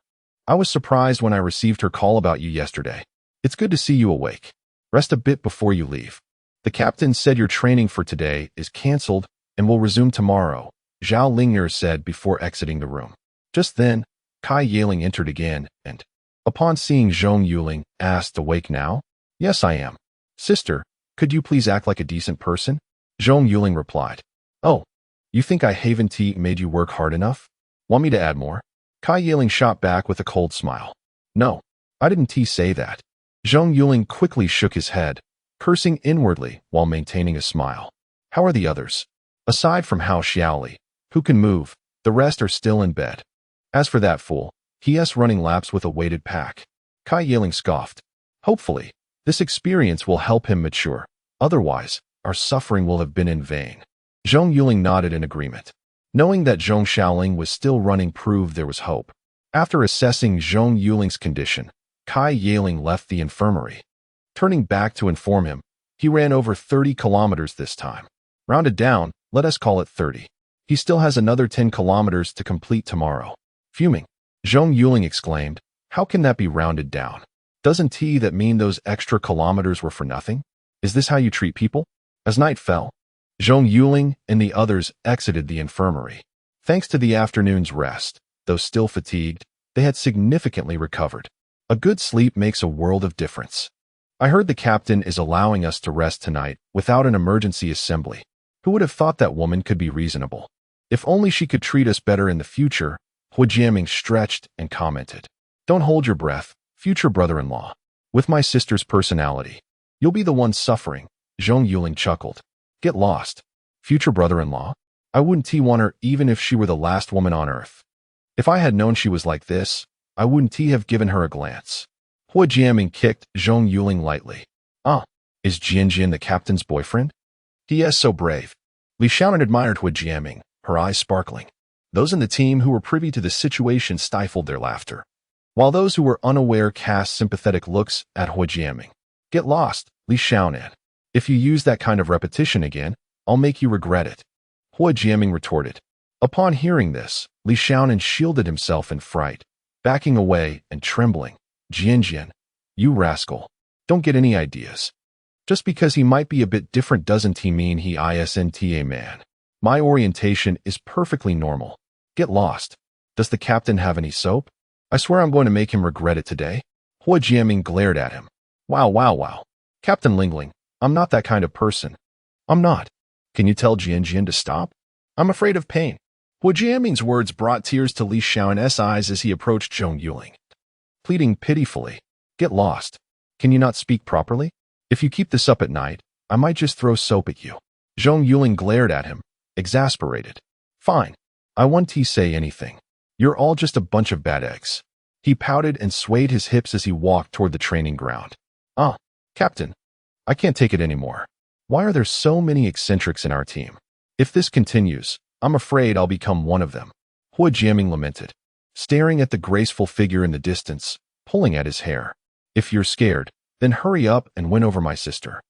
I was surprised when I received her call about you yesterday. It's good to see you awake. Rest a bit before you leave. The captain said your training for today is cancelled and will resume tomorrow, Zhao Lingner said before exiting the room. Just then, Kai Yaling entered again and, upon seeing Zhong Yuling, asked, awake now? Yes, I am. Sister, could you please act like a decent person? Zhong Yuling replied. Oh, you think I haven't made you work hard enough? Want me to add more? Kai Yaling shot back with a cold smile. No, I didn't say that. Zhong Yuling quickly shook his head, cursing inwardly while maintaining a smile. How are the others? Aside from Hao Xiaoli, who can move, the rest are still in bed. As for that fool, he's running laps with a weighted pack. Kai Yaling scoffed. Hopefully, this experience will help him mature. Otherwise, our suffering will have been in vain. Zhong Yuling nodded in agreement. Knowing that Zhong Xiaoling was still running proved there was hope. After assessing Zhong Yuling's condition, Kai Yaling left the infirmary. Turning back to inform him, he ran over 30 kilometers this time. Rounded down, let us call it 30. He still has another 10 kilometers to complete tomorrow. Fuming, Zhong Yuling exclaimed, how can that be rounded down? Doesn't that mean those extra kilometers were for nothing? Is this how you treat people? As night fell, Zhong Yuling and the others exited the infirmary. Thanks to the afternoon's rest, though still fatigued, they had significantly recovered. A good sleep makes a world of difference. I heard the captain is allowing us to rest tonight without an emergency assembly. Who would have thought that woman could be reasonable? If only she could treat us better in the future, Hu Jiaming stretched and commented. Don't hold your breath, future brother-in-law. With my sister's personality, you'll be the one suffering, Zhong Yuling chuckled. Get lost. Future brother-in-law? I wouldn't want her even if she were the last woman on earth. If I had known she was like this, I wouldn't have given her a glance. Hu Jiaming kicked Zhong Yuling lightly. Ah, is Jian the captain's boyfriend? He is so brave. Li Xiaonan admired Hu Jiaming, her eyes sparkling. Those in the team who were privy to the situation stifled their laughter, while those who were unaware cast sympathetic looks at Hu Jiaming. Get lost, Li Xiaonan. If you use that kind of repetition again, I'll make you regret it. Hu Jiaming retorted. Upon hearing this, Li Xiaonan shielded himself in fright, backing away and trembling. Jian, you rascal. Don't get any ideas. Just because he might be a bit different doesn't mean he isn't a man. My orientation is perfectly normal. Get lost. Does the captain have any soap? I swear I'm going to make him regret it today. Hu Jiaming glared at him. Wow. Captain Lingling, I'm not that kind of person. I'm not. Can you tell Jian to stop? I'm afraid of pain. Hu Jiaming's words brought tears to Li Xiaoan's eyes as he approached Zhong Yuling, pleading pitifully. Get lost. Can you not speak properly? If you keep this up at night, I might just throw soap at you. Zhong Yuling glared at him, exasperated. Fine. I won't say anything. You're all just a bunch of bad eggs. He pouted and swayed his hips as he walked toward the training ground. Ah, Captain. I can't take it anymore. Why are there so many eccentrics in our team? If this continues, I'm afraid I'll become one of them. Hu Jiaming lamented, staring at the graceful figure in the distance, pulling at his hair. If you're scared, then hurry up and win over my sister.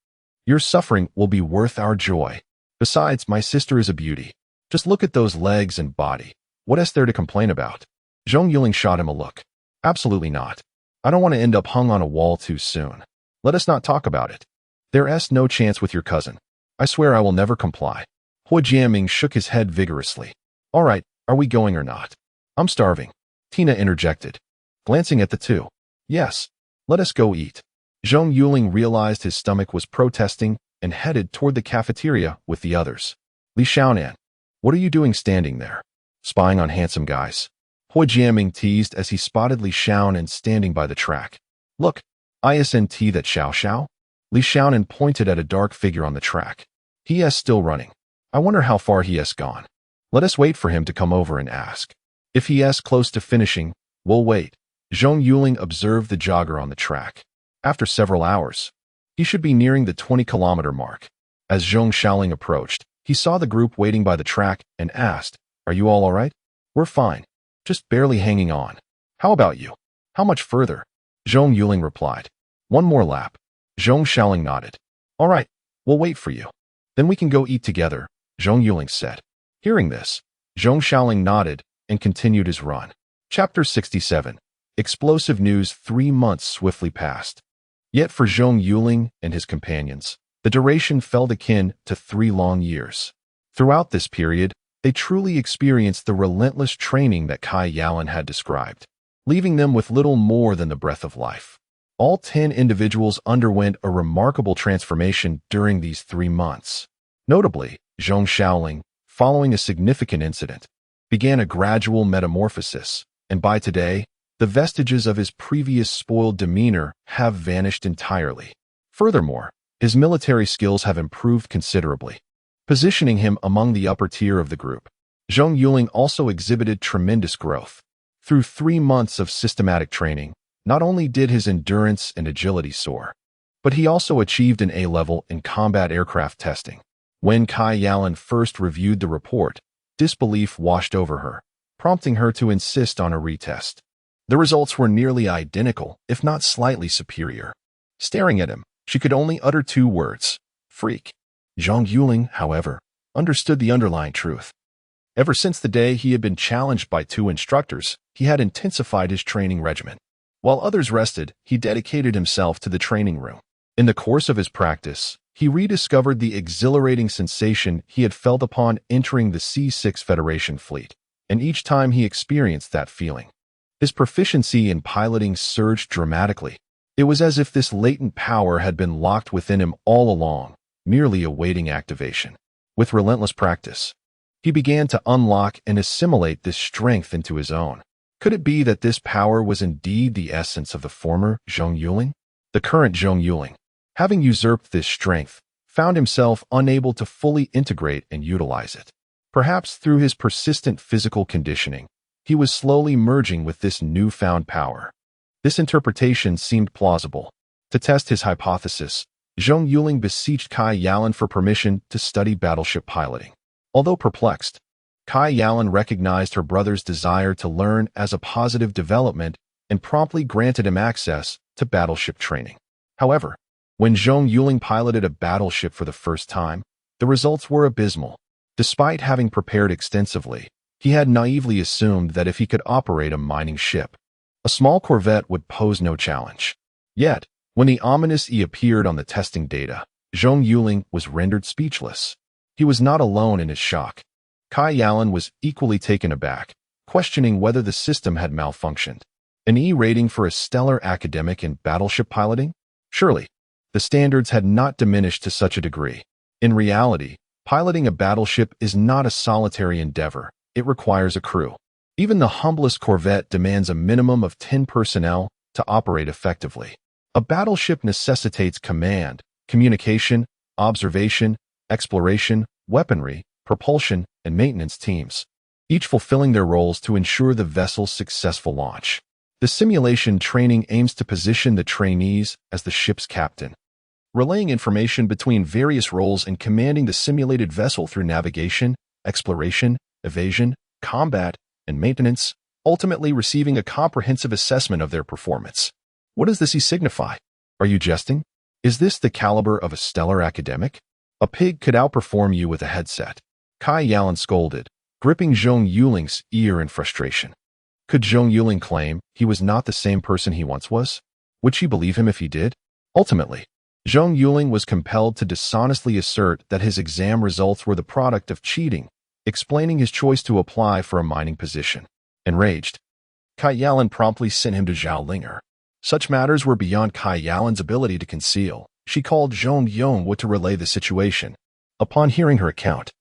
Your suffering will be worth our joy. Besides, my sister is a beauty. Just look at those legs and body. What is there to complain about? Zhong Yuling shot him a look. Absolutely not. I don't want to end up hung on a wall too soon. Let us not talk about it. There's no chance with your cousin. I swear I will never comply. Hu Jiaming shook his head vigorously. All right, are we going or not? I'm starving. Tina interjected, glancing at the two. Yes, let us go eat. Zhong Yuling realized his stomach was protesting and headed toward the cafeteria with the others. Li Xiaonan, what are you doing standing there? Spying on handsome guys. Hu Jiaming teased as he spotted Li Xiaonan standing by the track. Look, Isn't that Xiao Xiao? Li Xiaonan pointed at a dark figure on the track. He is still running. I wonder how far he has gone. Let us wait for him to come over and ask. If he is close to finishing, we'll wait. Zhong Yuling observed the jogger on the track. After several hours, he should be nearing the 20-kilometer mark. As Zhong Xiaoling approached, he saw the group waiting by the track and asked, "Are you all right?" "We're fine. Just barely hanging on. How about you?" "How much further?" Zhong Yuling replied. "One more lap." Zhong Xiaoling nodded. "All right, we'll wait for you. Then we can go eat together," Zhong Yuling said. Hearing this, Zhong Xiaoling nodded and continued his run. Chapter 67. Explosive news. 3 months swiftly passed. Yet for Zhong Yuling and his companions, the duration felt akin to 3 long years. Throughout this period, they truly experienced the relentless training that Kai Yalan had described, leaving them with little more than the breath of life. All 10 individuals underwent a remarkable transformation during these 3 months. Notably, Zhong Xiaoling, following a significant incident, began a gradual metamorphosis, and by today, the vestiges of his previous spoiled demeanor have vanished entirely. Furthermore, his military skills have improved considerably, positioning him among the upper tier of the group. Zhong Yuling also exhibited tremendous growth. Through 3 months of systematic training, not only did his endurance and agility soar, but he also achieved an A level in combat aircraft testing. When Kai Yalan first reviewed the report, disbelief washed over her, prompting her to insist on a retest. The results were nearly identical, if not slightly superior. Staring at him, she could only utter 2 words: freak. Zhong Yuling, however, understood the underlying truth. Ever since the day he had been challenged by 2 instructors, he had intensified his training regimen. While others rested, he dedicated himself to the training room. In the course of his practice, he rediscovered the exhilarating sensation he had felt upon entering the C6 Federation fleet, and each time he experienced that feeling, his proficiency in piloting surged dramatically. It was as if this latent power had been locked within him all along, merely awaiting activation. With relentless practice, he began to unlock and assimilate this strength into his own. Could it be that this power was indeed the essence of the former Zhong Yuling? The current Zhong Yuling, having usurped this strength, found himself unable to fully integrate and utilize it. Perhaps through his persistent physical conditioning, he was slowly merging with this newfound power. This interpretation seemed plausible. To test his hypothesis, Zhong Yuling beseeched Kai Yalan for permission to study battleship piloting. Although perplexed, Kai Yalan recognized her brother's desire to learn as a positive development and promptly granted him access to battleship training. However, when Zhong Yuling piloted a battleship for the first time, the results were abysmal. Despite having prepared extensively, he had naively assumed that if he could operate a mining ship, a small corvette would pose no challenge. Yet, when the ominous E appeared on the testing data, Zhong Yuling was rendered speechless. He was not alone in his shock. Kai Yalan was equally taken aback, questioning whether the system had malfunctioned. An E rating for a stellar academic in battleship piloting? Surely, the standards had not diminished to such a degree. In reality, piloting a battleship is not a solitary endeavor. It requires a crew. Even the humblest corvette demands a minimum of 10 personnel to operate effectively. A battleship necessitates command, communication, observation, exploration, weaponry, propulsion, and maintenance teams, each fulfilling their roles to ensure the vessel's successful launch. The simulation training aims to position the trainees as the ship's captain, relaying information between various roles and commanding the simulated vessel through navigation, exploration, evasion, combat, and maintenance, ultimately receiving a comprehensive assessment of their performance. What does this signify? Are you jesting? Is this the caliber of a stellar academic? A pig could outperform you with a headset. Kai Yalan scolded, gripping Zhong Yuling's ear in frustration. Could Zhong Yuling claim he was not the same person he once was? Would she believe him if he did? Ultimately, Zhong Yuling was compelled to dishonestly assert that his exam results were the product of cheating, explaining his choice to apply for a mining position. Enraged, Kai Yalan promptly sent him to Zhao Linger. Such matters were beyond Kai Yalan's ability to conceal. She called Zhong Yongwu to relay the situation. Upon hearing her account,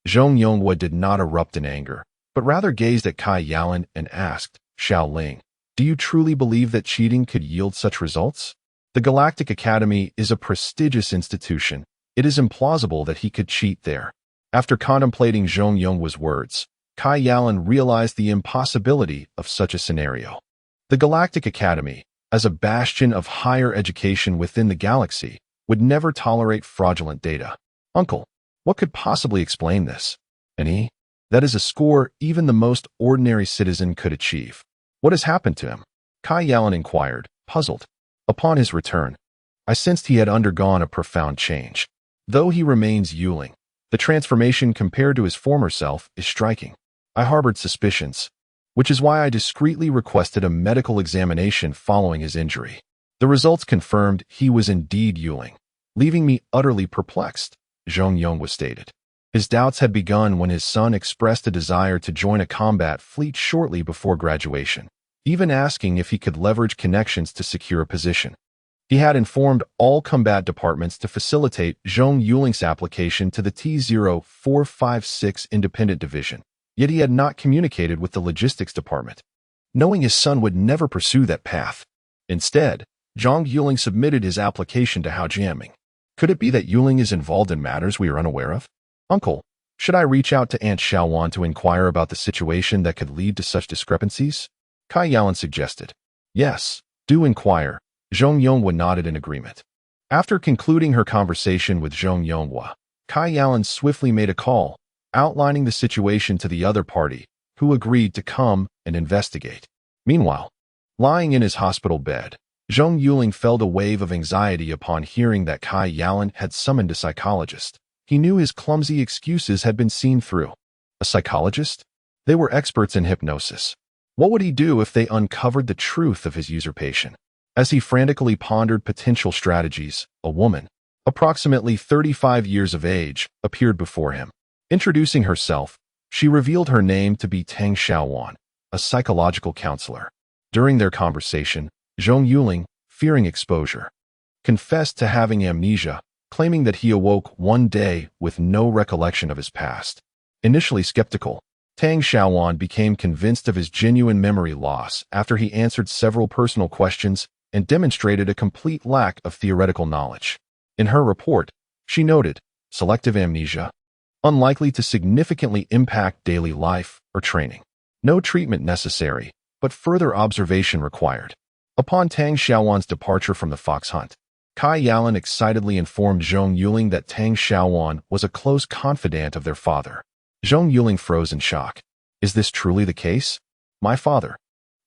Zhong Yongwu did not erupt in anger, but rather gazed at Kai Yalan and asked, "Xiao Ling, do you truly believe that cheating could yield such results?" The Galactic Academy is a prestigious institution. It is implausible that he could cheat there. After contemplating Zhong Yuling's words, Kai Yalan realized the impossibility of such a scenario. The Galactic Academy, as a bastion of higher education within the galaxy, would never tolerate fraudulent data. Uncle, what could possibly explain this? And that is a score even the most ordinary citizen could achieve. What has happened to him? Kai Yalan inquired, puzzled. Upon his return, I sensed he had undergone a profound change. Though he remains Yuling, the transformation compared to his former self is striking. I harbored suspicions, which is why I discreetly requested a medical examination following his injury. The results confirmed he was indeed Yuling, leaving me utterly perplexed, Zhong Yuling was stated. His doubts had begun when his son expressed a desire to join a combat fleet shortly before graduation, even asking if he could leverage connections to secure a position. He had informed all combat departments to facilitate Zhong Yuling's application to the T-0456 Independent Division, yet he had not communicated with the logistics department, knowing his son would never pursue that path. Instead, Zhong Yuling submitted his application to Hao Jianming. Could it be that Yuling is involved in matters we are unaware of? Uncle, should I reach out to Aunt Xiaowan to inquire about the situation that could lead to such discrepancies? Kai Yalan suggested. Yes, do inquire. Zhong Yuling nodded in agreement. After concluding her conversation with Zhong Yuling, Kai Yalan swiftly made a call, outlining the situation to the other party, who agreed to come and investigate. Meanwhile, lying in his hospital bed, Zhong Yuling felt a wave of anxiety upon hearing that Kai Yalan had summoned a psychologist. He knew his clumsy excuses had been seen through. A psychologist? They were experts in hypnosis. What would he do if they uncovered the truth of his usurpation? As he frantically pondered potential strategies, a woman, approximately 35 years of age, appeared before him. Introducing herself, she revealed her name to be Tang Xiaowan, a psychological counselor. During their conversation, Zhong Yuling, fearing exposure, confessed to having amnesia, claiming that he awoke one day with no recollection of his past. Initially skeptical, Tang Xiaowan became convinced of his genuine memory loss after he answered several personal questions and demonstrated a complete lack of theoretical knowledge. In her report, she noted, selective amnesia, unlikely to significantly impact daily life or training. No treatment necessary, but further observation required. Upon Tang Xiaowan's departure from the fox hunt, Kai Yalan excitedly informed Zhong Yuling that Tang Xiaowan was a close confidant of their father. Zhong Yuling froze in shock. Is this truly the case? My father,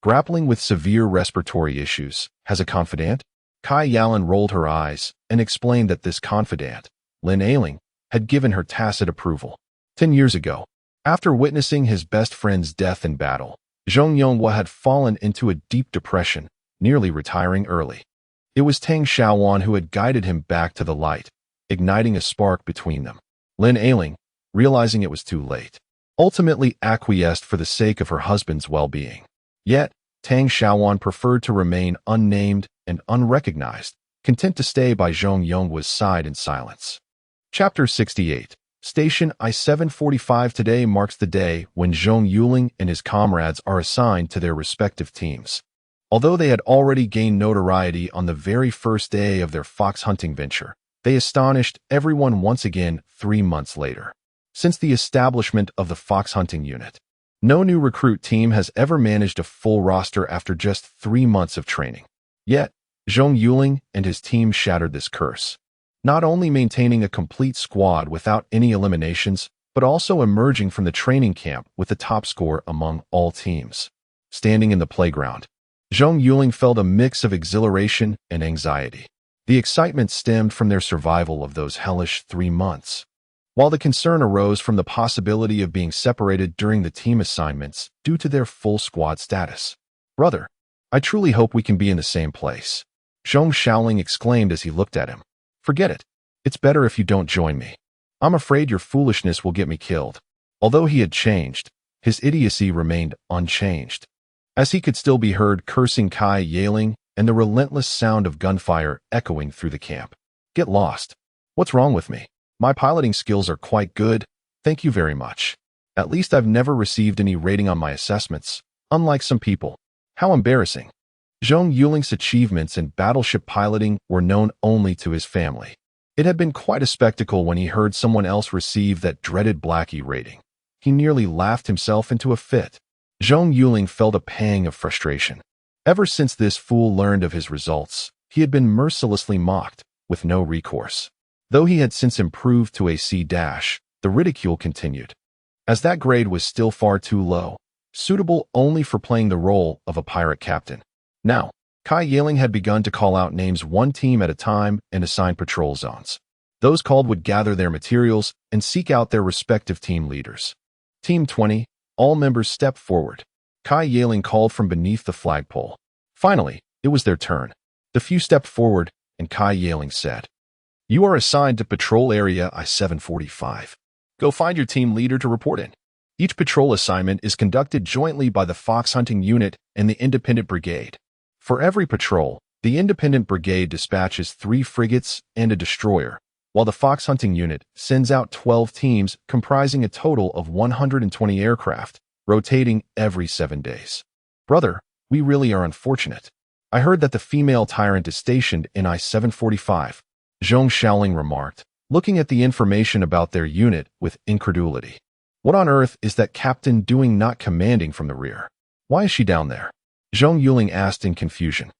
grappling with severe respiratory issues, has a confidant? Kai Yalan rolled her eyes and explained that this confidant, Lin Ailing, had given her tacit approval. 10 years ago, after witnessing his best friend's death in battle, Zhong Yuling had fallen into a deep depression, nearly retiring early. It was Tang Xiaowan who had guided him back to the light, igniting a spark between them. Lin Ailing, realizing it was too late, ultimately acquiesced for the sake of her husband's well-being. Yet, Tang Xiaowan preferred to remain unnamed and unrecognized, content to stay by Zhong Yuling's side in silence. Chapter 68. Station I-745. Today marks the day when Zhong Yuling and his comrades are assigned to their respective teams. Although they had already gained notoriety on the very first day of their fox hunting venture, they astonished everyone once again 3 months later. Since the establishment of the fox hunting unit, no new recruit team has ever managed a full roster after just 3 months of training. Yet, Zhong Yuling and his team shattered this curse, not only maintaining a complete squad without any eliminations, but also emerging from the training camp with the top score among all teams. Standing in the playground, Zhong Yuling felt a mix of exhilaration and anxiety. The excitement stemmed from their survival of those hellish 3 months, while the concern arose from the possibility of being separated during the team assignments due to their full squad status. Brother, I truly hope we can be in the same place, Zhong Yuling exclaimed as he looked at him. Forget it. It's better if you don't join me. I'm afraid your foolishness will get me killed. Although he had changed, his idiocy remained unchanged, as he could still be heard cursing Kai Yaling and the relentless sound of gunfire echoing through the camp. Get lost. What's wrong with me? My piloting skills are quite good, thank you very much. At least I've never received any rating on my assessments, unlike some people. How embarrassing. Zhong Yuling's achievements in battleship piloting were known only to his family. It had been quite a spectacle when he heard someone else receive that dreaded Blackie rating. He nearly laughed himself into a fit. Zhong Yuling felt a pang of frustration. Ever since this fool learned of his results, he had been mercilessly mocked, with no recourse. Though he had since improved to a C-, the ridicule continued. As that grade was still far too low, suitable only for playing the role of a pirate captain. Now, Kai Yiling had begun to call out names one team at a time and assign patrol zones. Those called would gather their materials and seek out their respective team leaders. Team 20, all members stepped forward. Kai Yiling called from beneath the flagpole. Finally, it was their turn. The few stepped forward, and Kai Yiling said, "You are assigned to patrol area I-745. Go find your team leader to report in. Each patrol assignment is conducted jointly by the Fox Hunting Unit and the Independent Brigade. For every patrol, the Independent Brigade dispatches 3 frigates and a destroyer, while the Fox Hunting Unit sends out 12 teams comprising a total of 120 aircraft, rotating every 7 days. Brother, we really are unfortunate. I heard that the female tyrant is stationed in I-745, Zhong Yuling remarked, looking at the information about their unit with incredulity. What on earth is that captain doing not commanding from the rear? Why is she down there? Zhong Yuling asked in confusion.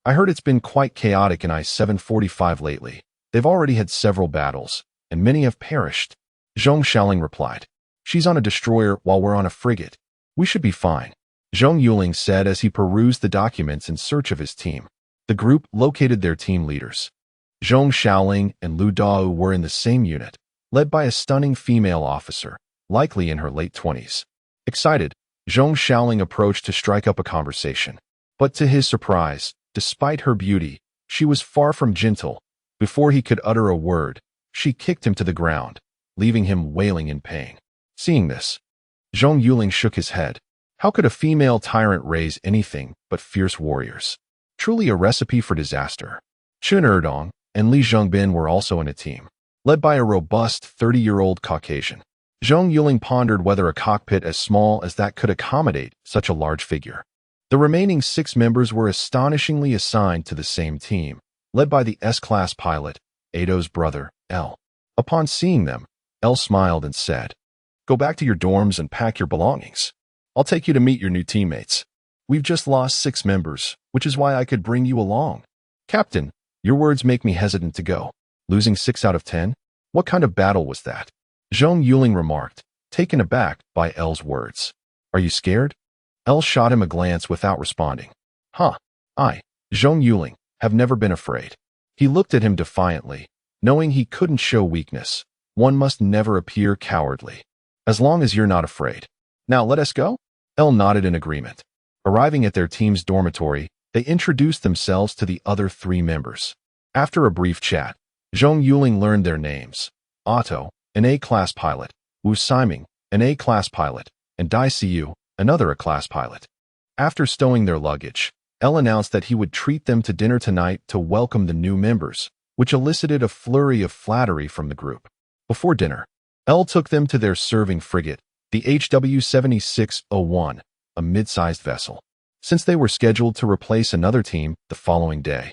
I heard it's been quite chaotic in I-745 lately. They've already had several battles, and many have perished. Zhong Yuling replied. She's on a destroyer while we're on a frigate. We should be fine. Zhong Yuling said as he perused the documents in search of his team. The group located their team leaders. Zhong Yuling and Lu Dao were in the same unit, led by a stunning female officer, likely in her late 20s. Excited, Zhong Yuling approached to strike up a conversation. But to his surprise, despite her beauty, she was far from gentle. Before he could utter a word, she kicked him to the ground, leaving him wailing in pain. Seeing this, Zhong Yuling shook his head. How could a female tyrant raise anything but fierce warriors? Truly a recipe for disaster. Chun Erdong and Li Zhongbin were also in a team, led by a robust 30-year-old Caucasian. Zhong Yuling pondered whether a cockpit as small as that could accommodate such a large figure. The remaining 6 members were astonishingly assigned to the same team, led by the S-class pilot, Ado's brother, L. Upon seeing them, L smiled and said, "Go back to your dorms and pack your belongings. I'll take you to meet your new teammates. We've just lost 6 members, which is why I could bring you along." Captain, your words make me hesitant to go. Losing 6 out of 10? What kind of battle was that? Zhong Yuling remarked, taken aback by L's words. Are you scared? L shot him a glance without responding. Huh. I, Zhong Yuling, have never been afraid. He looked at him defiantly, knowing he couldn't show weakness. One must never appear cowardly. As long as you're not afraid. Now let us go? L nodded in agreement. Arriving at their team's dormitory, they introduced themselves to the other 3 members. After a brief chat, Zhong Yuling learned their names. Otto, an A-class pilot, Wu Siming, an A-class pilot, and Dai Siu, another A-class pilot. After stowing their luggage, L announced that he would treat them to dinner tonight to welcome the new members, which elicited a flurry of flattery from the group. Before dinner, L took them to their serving frigate, the HW-7601, a mid-sized vessel, since they were scheduled to replace another team the following day.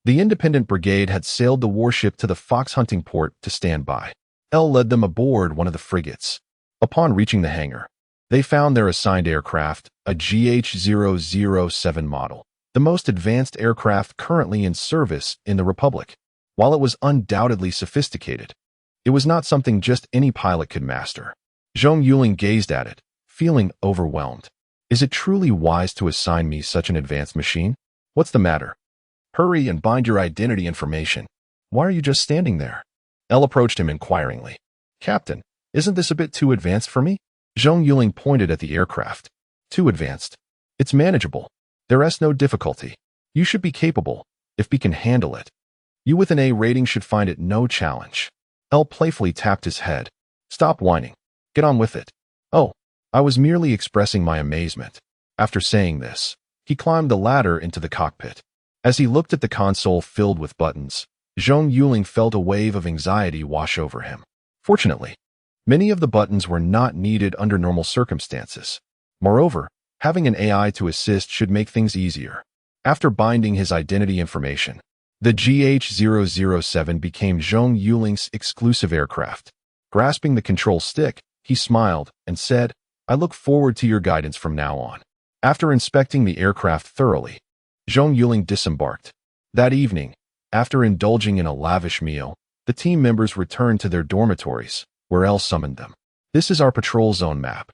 The Independent Brigade had sailed the warship to the fox hunting port to stand by. L led them aboard one of the frigates. Upon reaching the hangar, they found their assigned aircraft, a GH-007 model, the most advanced aircraft currently in service in the Republic. While it was undoubtedly sophisticated, it was not something just any pilot could master. Zhong Yuling gazed at it, feeling overwhelmed. Is it truly wise to assign me such an advanced machine? What's the matter? Hurry and bind your identity information. Why are you just standing there? L approached him inquiringly. Captain, isn't this a bit too advanced for me? Zhong Yuling pointed at the aircraft. Too advanced. It's manageable. There is no difficulty. You should be capable, if we can handle it. You with an A rating should find it no challenge. L playfully tapped his head. Stop whining. Get on with it. Oh, I was merely expressing my amazement. After saying this, he climbed the ladder into the cockpit. As he looked at the console filled with buttons, Zhong Yuling felt a wave of anxiety wash over him. Fortunately, many of the buttons were not needed under normal circumstances. Moreover, having an AI to assist should make things easier. After binding his identity information, the GH-007 became Zhong Yuling's exclusive aircraft. Grasping the control stick, he smiled and said, "I look forward to your guidance from now on." After inspecting the aircraft thoroughly, Zhong Yuling disembarked. That evening, after indulging in a lavish meal, the team members returned to their dormitories, where El summoned them. "This is our patrol zone map.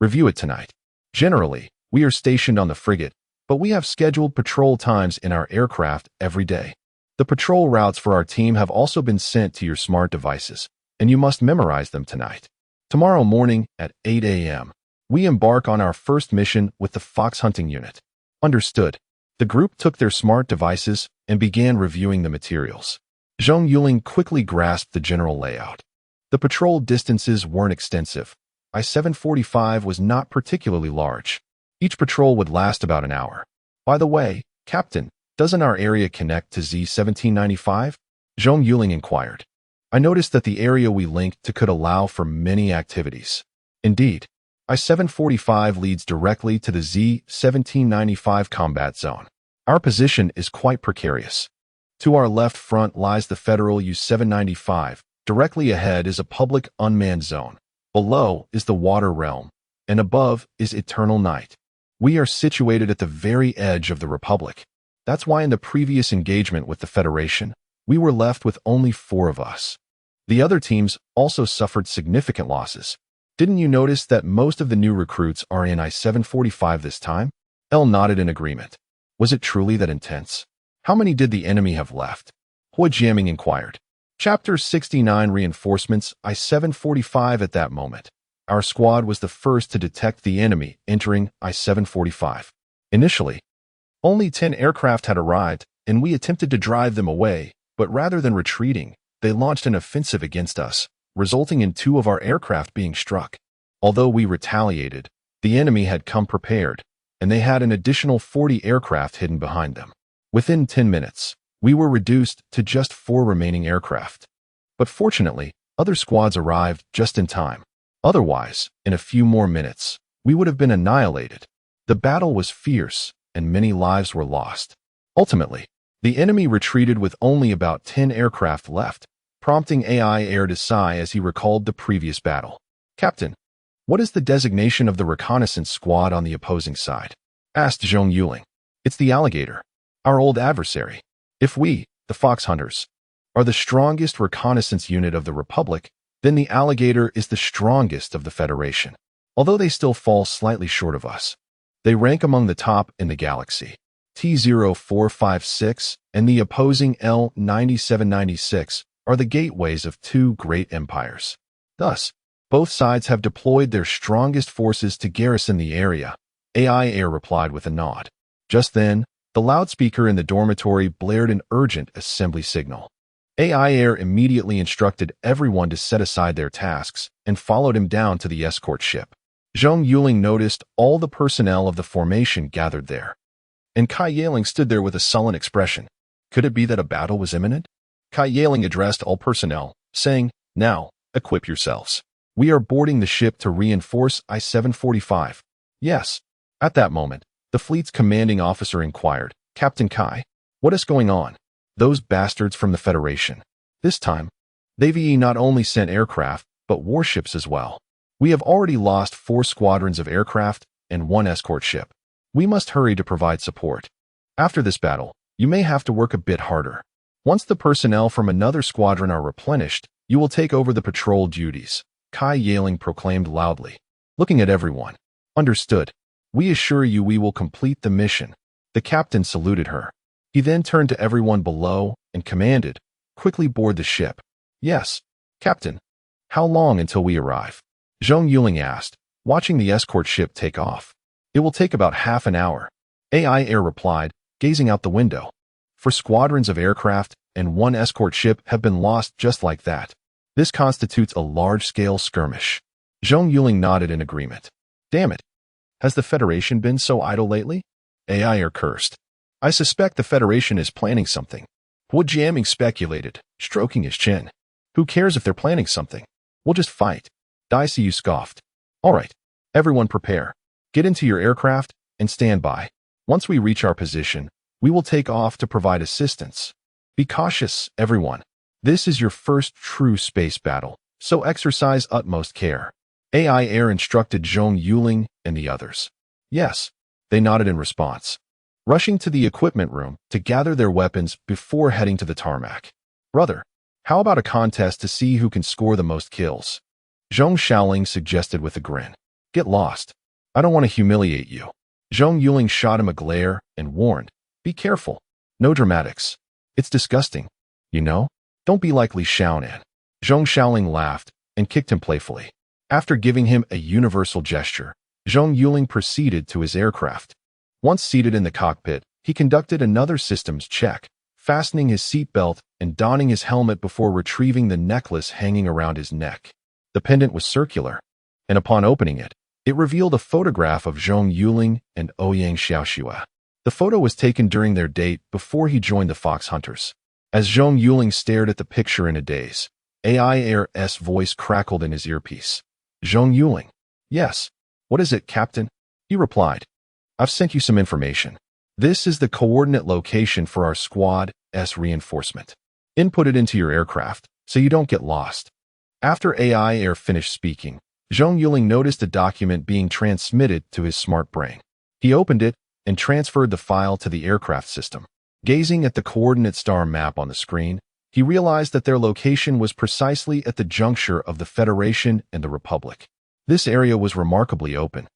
Review it tonight. Generally, we are stationed on the frigate, but we have scheduled patrol times in our aircraft every day. The patrol routes for our team have also been sent to your smart devices, and you must memorize them tonight. Tomorrow morning at 8 a.m., we embark on our first mission with the fox hunting unit." Understood. The group took their smart devices and began reviewing the materials. Zhong Yuling quickly grasped the general layout. The patrol distances weren't extensive. I-745 was not particularly large. Each patrol would last about an hour. "By the way, Captain, doesn't our area connect to Z-1795? Zhong Yuling inquired. "I noticed that the area we linked to could allow for many activities." "Indeed. I-745 leads directly to the Z-1795 combat zone. Our position is quite precarious. To our left front lies the Federal U-795. Directly ahead is a public unmanned zone. Below is the water realm, and above is eternal night. We are situated at the very edge of the Republic. That's why in the previous engagement with the Federation, we were left with only 4 of us. The other teams also suffered significant losses. Didn't you notice that most of the new recruits are in I-745 this time?" El nodded in agreement. "Was it truly that intense? How many did the enemy have left?" Hua Jiaming inquired. Chapter 69 Reinforcements I-745 At that moment, our squad was the first to detect the enemy entering I-745. Initially, only 10 aircraft had arrived, and we attempted to drive them away, but rather than retreating, they launched an offensive against us, resulting in 2 of our aircraft being struck. Although we retaliated, the enemy had come prepared, and they had an additional 40 aircraft hidden behind them. Within 10 minutes, we were reduced to just 4 remaining aircraft. But fortunately, other squads arrived just in time. Otherwise, in a few more minutes, we would have been annihilated. The battle was fierce, and many lives were lost. Ultimately, the enemy retreated with only about 10 aircraft left, prompting AI Air to sigh as he recalled the previous battle. "Captain, what is the designation of the reconnaissance squad on the opposing side?" asked Zhong Yuling. "It's the Alligator, our old adversary. If we, the Fox Hunters, are the strongest reconnaissance unit of the Republic, then the Alligator is the strongest of the Federation. Although they still fall slightly short of us, they rank among the top in the galaxy. T-0456 and the opposing L-9796 are the gateways of 2 great empires. Thus, both sides have deployed their strongest forces to garrison the area," AI Air replied with a nod. Just then, the loudspeaker in the dormitory blared an urgent assembly signal. AI Air immediately instructed everyone to set aside their tasks and followed him down to the escort ship. Zhong Yuling noticed all the personnel of the formation gathered there, and Kai Yaling stood there with a sullen expression. Could it be that a battle was imminent? Kai Yaling addressed all personnel, saying, "Now, equip yourselves. We are boarding the ship to reinforce I-745. "Yes." At that moment, the fleet's commanding officer inquired, "Captain Kai, what is going on?" "Those bastards from the Federation. This time, they've not only sent aircraft, but warships as well. We have already lost 4 squadrons of aircraft and 1 escort ship. We must hurry to provide support. After this battle, you may have to work a bit harder. Once the personnel from another squadron are replenished, you will take over the patrol duties," Kai Yaling proclaimed loudly. Looking at everyone. "Understood. We assure you we will complete the mission." The captain saluted her. He then turned to everyone below and commanded, "Quickly board the ship." "Yes, Captain." "How long until we arrive?" Zhong Yuling asked, watching the escort ship take off. "It will take about half an hour," AI Air replied, gazing out the window. 4 squadrons of aircraft and 1 escort ship have been lost just like that. This constitutes a large-scale skirmish. Zhong Yuling nodded in agreement. "Damn it. Has the Federation been so idle lately?" AI Air cursed. "I suspect the Federation is planning something." Hua Jiaming speculated, stroking his chin. "Who cares if they're planning something? We'll just fight." Dai Siyu scoffed. "All right, everyone prepare. Get into your aircraft and stand by. Once we reach our position, We will take off to provide assistance. Be cautious, everyone. This is your first true space battle, so exercise utmost care. AI Air instructed Zhong Yuling and the others. Yes, they nodded in response, rushing to the equipment room to gather their weapons before heading to the tarmac. Brother, how about a contest to see who can score the most kills? Zhong Yuling suggested with a grin. Get lost. I don't want to humiliate you. Zhong Yuling shot him a glare and warned, be careful. No dramatics. It's disgusting. You know? Don't be like Li Xiaonan. Zhong Yuling laughed and kicked him playfully. After giving him a universal gesture, Zhong Yuling proceeded to his aircraft. Once seated in the cockpit, he conducted another systems check, fastening his seatbelt and donning his helmet before retrieving the necklace hanging around his neck. The pendant was circular, and upon opening it, it revealed a photograph of Zhong Yuling and Ouyang Xiaoxua. The photo was taken during their date before he joined the Fox Hunters. As Zhong Yuling stared at the picture in a daze, AI Air's voice crackled in his earpiece. Zhong Yuling. Yes. What is it, Captain? He replied. I've sent you some information. This is the coordinate location for our squad's reinforcement. Input it into your aircraft, so you don't get lost. After AI Air finished speaking, Zhong Yuling noticed a document being transmitted to his smart brain. He opened it and transferred the file to the aircraft system. Gazing at the coordinate star map on the screen, he realized that their location was precisely at the juncture of the Federation and the Republic. This area was remarkably open,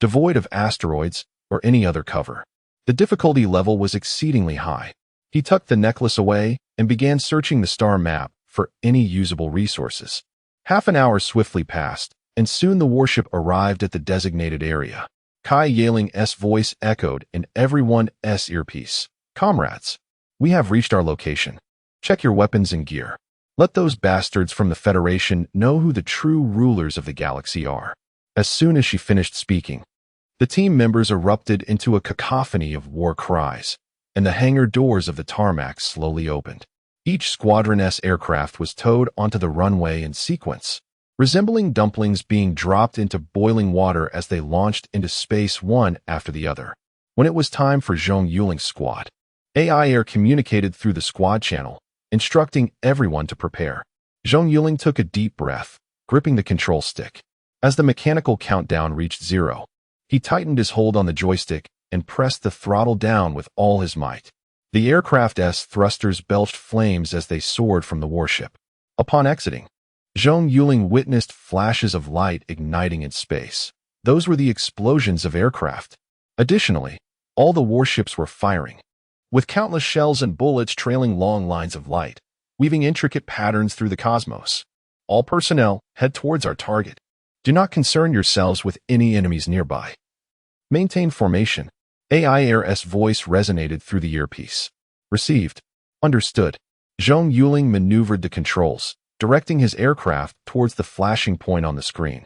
devoid of asteroids or any other cover. The difficulty level was exceedingly high. He tucked the necklace away and began searching the star map for any usable resources. Half an hour swiftly passed, and soon the warship arrived at the designated area. Kai Yaling's voice echoed in everyone's earpiece. Comrades, we have reached our location. Check your weapons and gear. Let those bastards from the Federation know who the true rulers of the galaxy are. As soon as she finished speaking, the team members erupted into a cacophony of war cries, and the hangar doors of the tarmac slowly opened. Each squadron's aircraft was towed onto the runway in sequence, resembling dumplings being dropped into boiling water as they launched into space one after the other. When it was time for Zhong Yuling's squad, AI Air communicated through the squad channel, instructing everyone to prepare. Zhong Yuling took a deep breath, gripping the control stick. As the mechanical countdown reached 0, he tightened his hold on the joystick and pressed the throttle down with all his might. The aircraft's thrusters belched flames as they soared from the warship. Upon exiting, Zhong Yuling witnessed flashes of light igniting in space. Those were the explosions of aircraft. Additionally, all the warships were firing, with countless shells and bullets trailing long lines of light, weaving intricate patterns through the cosmos. All personnel, head towards our target. Do not concern yourselves with any enemies nearby. Maintain formation. AI Air's voice resonated through the earpiece. Received. Understood. Zhong Yuling maneuvered the controls, directing his aircraft towards the flashing point on the screen,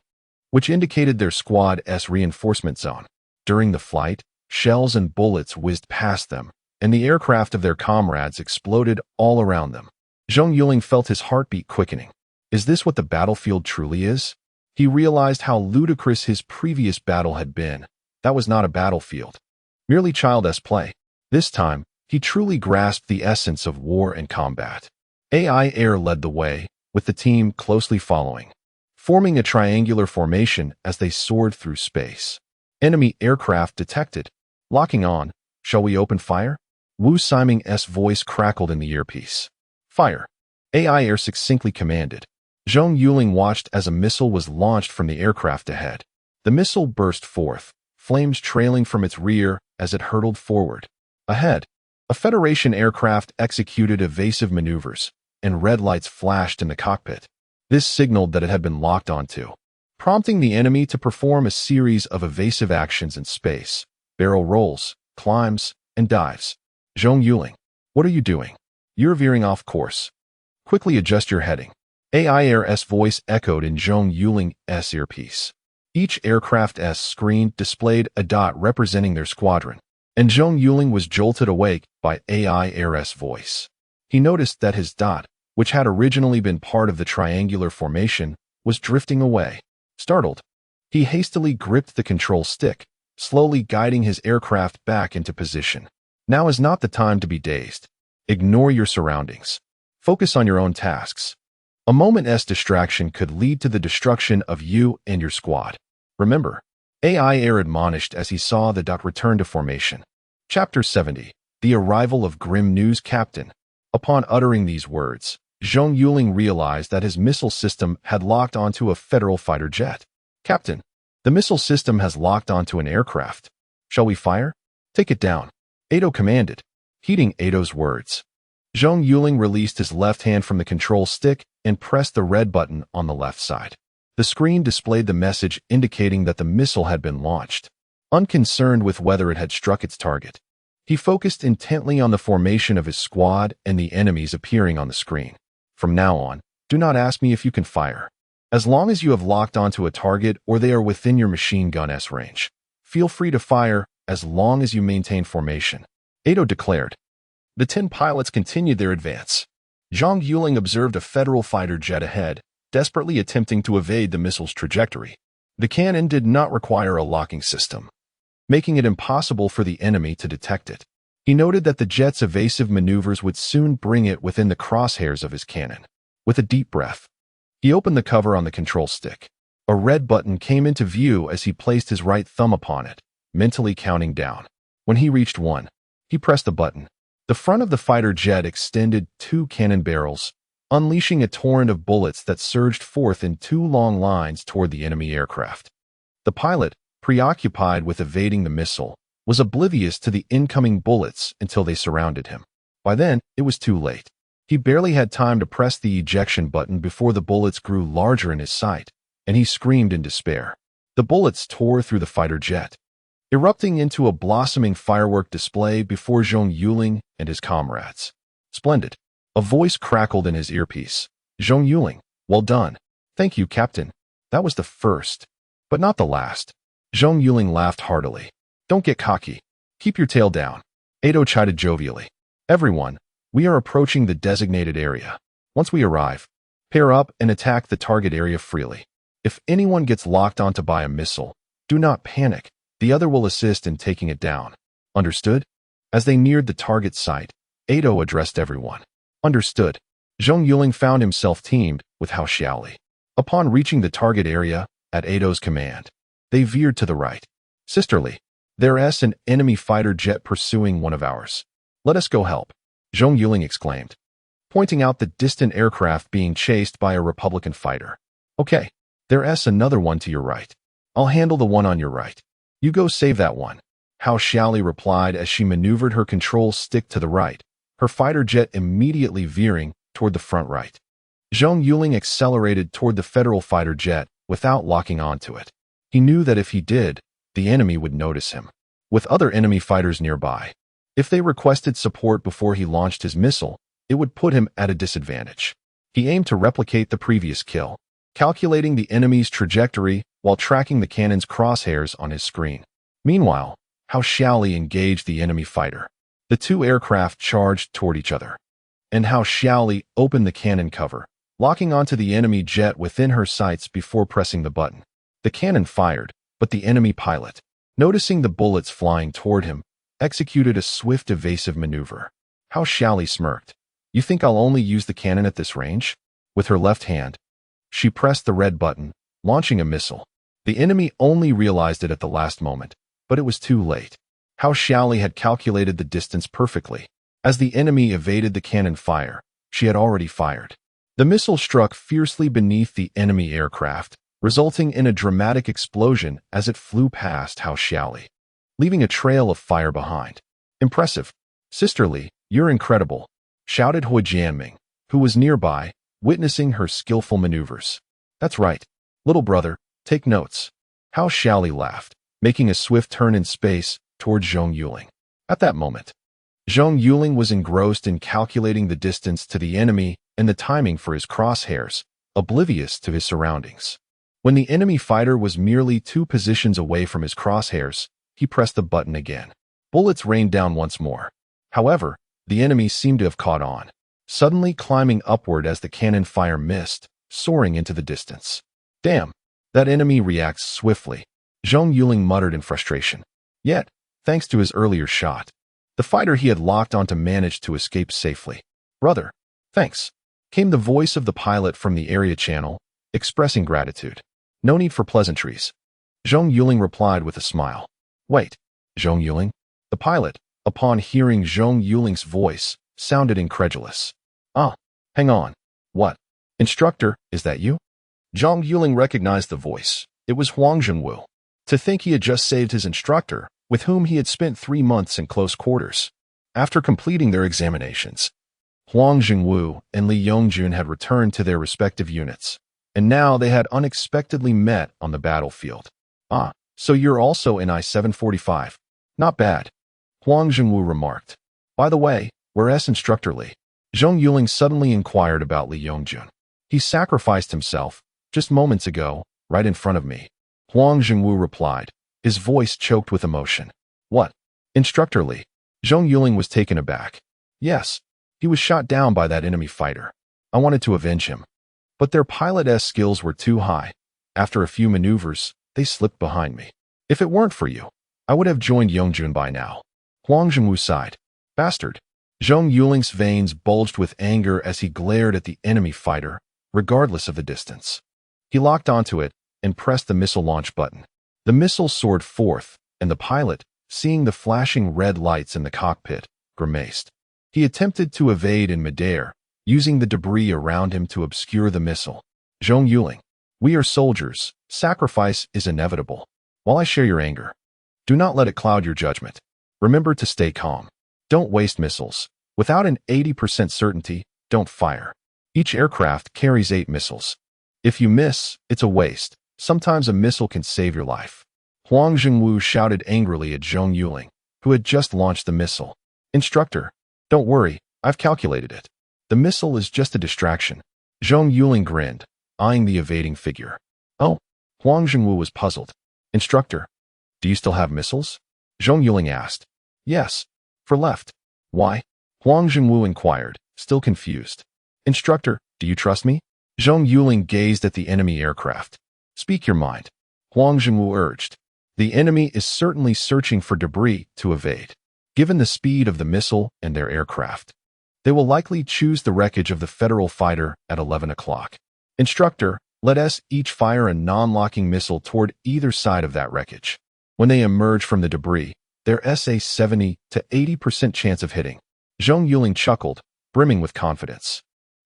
which indicated their squad's reinforcement zone. During the flight, shells and bullets whizzed past them, and the aircraft of their comrades exploded all around them. Zhong Yuling felt his heartbeat quickening. Is this what the battlefield truly is? He realized how ludicrous his previous battle had been. That was not a battlefield, merely childish play. This time, he truly grasped the essence of war and combat. AI Air led the way, with the team closely following, forming a triangular formation as they soared through space. Enemy aircraft detected. Locking on. Shall we open fire? Wu Siming's voice crackled in the earpiece. Fire. AI Air succinctly commanded. Zhong Yuling watched as a missile was launched from the aircraft ahead. The missile burst forth, flames trailing from its rear as it hurtled forward. Ahead, a Federation aircraft executed evasive maneuvers, and red lights flashed in the cockpit. This signaled that it had been locked onto, prompting the enemy to perform a series of evasive actions in space: barrel rolls, climbs, and dives. Zhong Yuling, what are you doing? You're veering off course. Quickly adjust your heading. AI Air's voice echoed in Zhong Yuling's earpiece. Each aircraft's screen displayed a dot representing their squadron, and Zhong Yuling was jolted awake by AI Air's voice. He noticed that his dot, which had originally been part of the triangular formation, was drifting away. Startled, he hastily gripped the control stick, slowly guiding his aircraft back into position. Now is not the time to be dazed. Ignore your surroundings. Focus on your own tasks. A moment's distraction could lead to the destruction of you and your squad. Remember, AI Air admonished as he saw the dot return to formation. Chapter 70. The Arrival of Grim News Captain. Upon uttering these words, Zhong Yuling realized that his missile system had locked onto a federal fighter jet. Captain, the missile system has locked onto an aircraft. Shall we fire? Take it down. Edo commanded. Heeding Edo's words, Zhong Yuling released his left hand from the control stick and pressed the red button on the left side. The screen displayed the message indicating that the missile had been launched. Unconcerned with whether it had struck its target, he focused intently on the formation of his squad and the enemies appearing on the screen. From now on, do not ask me if you can fire. As long as you have locked onto a target or they are within your machine gun's range, feel free to fire as long as you maintain formation, Edo declared. The 10 pilots continued their advance. Zhong Yuling observed a federal fighter jet ahead, desperately attempting to evade the missile's trajectory. The cannon did not require a locking system, making it impossible for the enemy to detect it. He noted that the jet's evasive maneuvers would soon bring it within the crosshairs of his cannon. With a deep breath, he opened the cover on the control stick. A red button came into view as he placed his right thumb upon it, mentally counting down. When he reached 1, he pressed the button. The front of the fighter jet extended 2 cannon barrels, unleashing a torrent of bullets that surged forth in 2 long lines toward the enemy aircraft. The pilot, preoccupied with evading the missile, was oblivious to the incoming bullets until they surrounded him. By then, it was too late. He barely had time to press the ejection button before the bullets grew larger in his sight, and he screamed in despair. The bullets tore through the fighter jet, erupting into a blossoming firework display before Zhong Yuling and his comrades. Splendid. A voice crackled in his earpiece. Zhong Yuling, well done. Thank you, Captain. That was the first, but not the last. Zhong Yuling laughed heartily. Don't get cocky. Keep your tail down. Edo chided jovially. Everyone, we are approaching the designated area. Once we arrive, pair up and attack the target area freely. If anyone gets locked onto by a missile, do not panic. The other will assist in taking it down. Understood? As they neared the target site, Edo addressed everyone. Understood. Zhong Yuling found himself teamed with Hao Xiaoli. Upon reaching the target area, at Edo's command, they veered to the right. Sisterly, there's an enemy fighter jet pursuing one of ours. Let us go help, Zhong Yuling exclaimed, pointing out the distant aircraft being chased by a Republican fighter. Okay, there's another one to your right. I'll handle the one on your right. You go save that one, Hao Xiaoli replied as she maneuvered her control stick to the right, her fighter jet immediately veering toward the front right. Zhong Yuling accelerated toward the federal fighter jet without locking onto it. He knew that if he did, the enemy would notice him, with other enemy fighters nearby. If they requested support before he launched his missile, it would put him at a disadvantage. He aimed to replicate the previous kill, calculating the enemy's trajectory while tracking the cannon's crosshairs on his screen. Meanwhile, Hao Xiaoli engaged the enemy fighter. The 2 aircraft charged toward each other, and Hao Xiaoli opened the cannon cover, locking onto the enemy jet within her sights before pressing the button. The cannon fired, but the enemy pilot, noticing the bullets flying toward him, executed a swift evasive maneuver. Hao Xiaoli smirked. You think I'll only use the cannon at this range? With her left hand, she pressed the red button, launching a missile. The enemy only realized it at the last moment, but it was too late. Hao Xiaoli had calculated the distance perfectly. As the enemy evaded the cannon fire, she had already fired. The missile struck fiercely beneath the enemy aircraft, resulting in a dramatic explosion as it flew past Hao Xiaoli, leaving a trail of fire behind. Impressive. Sisterly, you're incredible, shouted Hui Jianming, who was nearby, witnessing her skillful maneuvers. That's right. Little brother, take notes. Hao Xiaoli laughed, making a swift turn in space toward Zhong Yuling. At that moment, Zhong Yuling was engrossed in calculating the distance to the enemy and the timing for his crosshairs, oblivious to his surroundings. When the enemy fighter was merely 2 positions away from his crosshairs, he pressed the button again. Bullets rained down once more. However, the enemy seemed to have caught on, suddenly climbing upward as the cannon fire missed, soaring into the distance. Damn, that enemy reacts swiftly, Zhong Yuling muttered in frustration. Yet, thanks to his earlier shot, The fighter he had locked onto managed to escape safely. "Brother, thanks," came the voice of the pilot from the area channel, expressing gratitude. "No need for pleasantries," Zhong Yuling replied with a smile. "Wait, Zhong Yuling?" The pilot, upon hearing Zhong Yuling's voice, sounded incredulous. "Ah, hang on. What? Instructor, is that you?" Zhong Yuling recognized the voice. It was Huang Zhengwu. To think he had just saved his instructor, with whom he had spent 3 months in close quarters. After completing their examinations, Huang Zhengwu and Li Yongjun had returned to their respective units, and now they had unexpectedly met on the battlefield. "Ah, so you're also in I-745. Not bad," Huang Zhengwu remarked. "By the way, where's Instructor Li?" Zhong Yuling suddenly inquired about Li Yongjun. "He sacrificed himself, just moments ago, right in front of me," Huang Zhengwu replied, his voice choked with emotion. "What? Instructor Li?" Zhong Yuling was taken aback. "Yes, he was shot down by that enemy fighter. I wanted to avenge him, but their pilot's skills were too high. After a few maneuvers, they slipped behind me. If it weren't for you, I would have joined Yongjun by now." Huang Zhengwu sighed. "Bastard." Zhong Yuling's veins bulged with anger as he glared at the enemy fighter, regardless of the distance. He locked onto it and pressed the missile launch button. The missile soared forth, and the pilot, seeing the flashing red lights in the cockpit, grimaced. He attempted to evade in midair, using the debris around him to obscure the missile. "Zhong Yuling, we are soldiers. Sacrifice is inevitable. While I share your anger, do not let it cloud your judgment. Remember to stay calm. Don't waste missiles. Without an 80% certainty, don't fire. Each aircraft carries 8 missiles. If you miss, it's a waste. Sometimes a missile can save your life." Huang Zhengwu shouted angrily at Zhong Yuling, who had just launched the missile. "Instructor, don't worry, I've calculated it. The missile is just a distraction." Zhong Yuling grinned, eyeing the evading figure. "Oh," Huang Zhengwu was puzzled. "Instructor, do you still have missiles?" Zhong Yuling asked. "Yes, for left." "Why?" Huang Zhengwu inquired, still confused. "Instructor, do you trust me?" Zhong Yuling gazed at the enemy aircraft. "Speak your mind," Huang Zhengwu urged. "The enemy is certainly searching for debris to evade. Given the speed of the missile and their aircraft, they will likely choose the wreckage of the Federal fighter at 11 o'clock. Instructor, let us each fire a non-locking missile toward either side of that wreckage. When they emerge from the debris, there's a 70 to 80% chance of hitting." Zhong Yuling chuckled, brimming with confidence.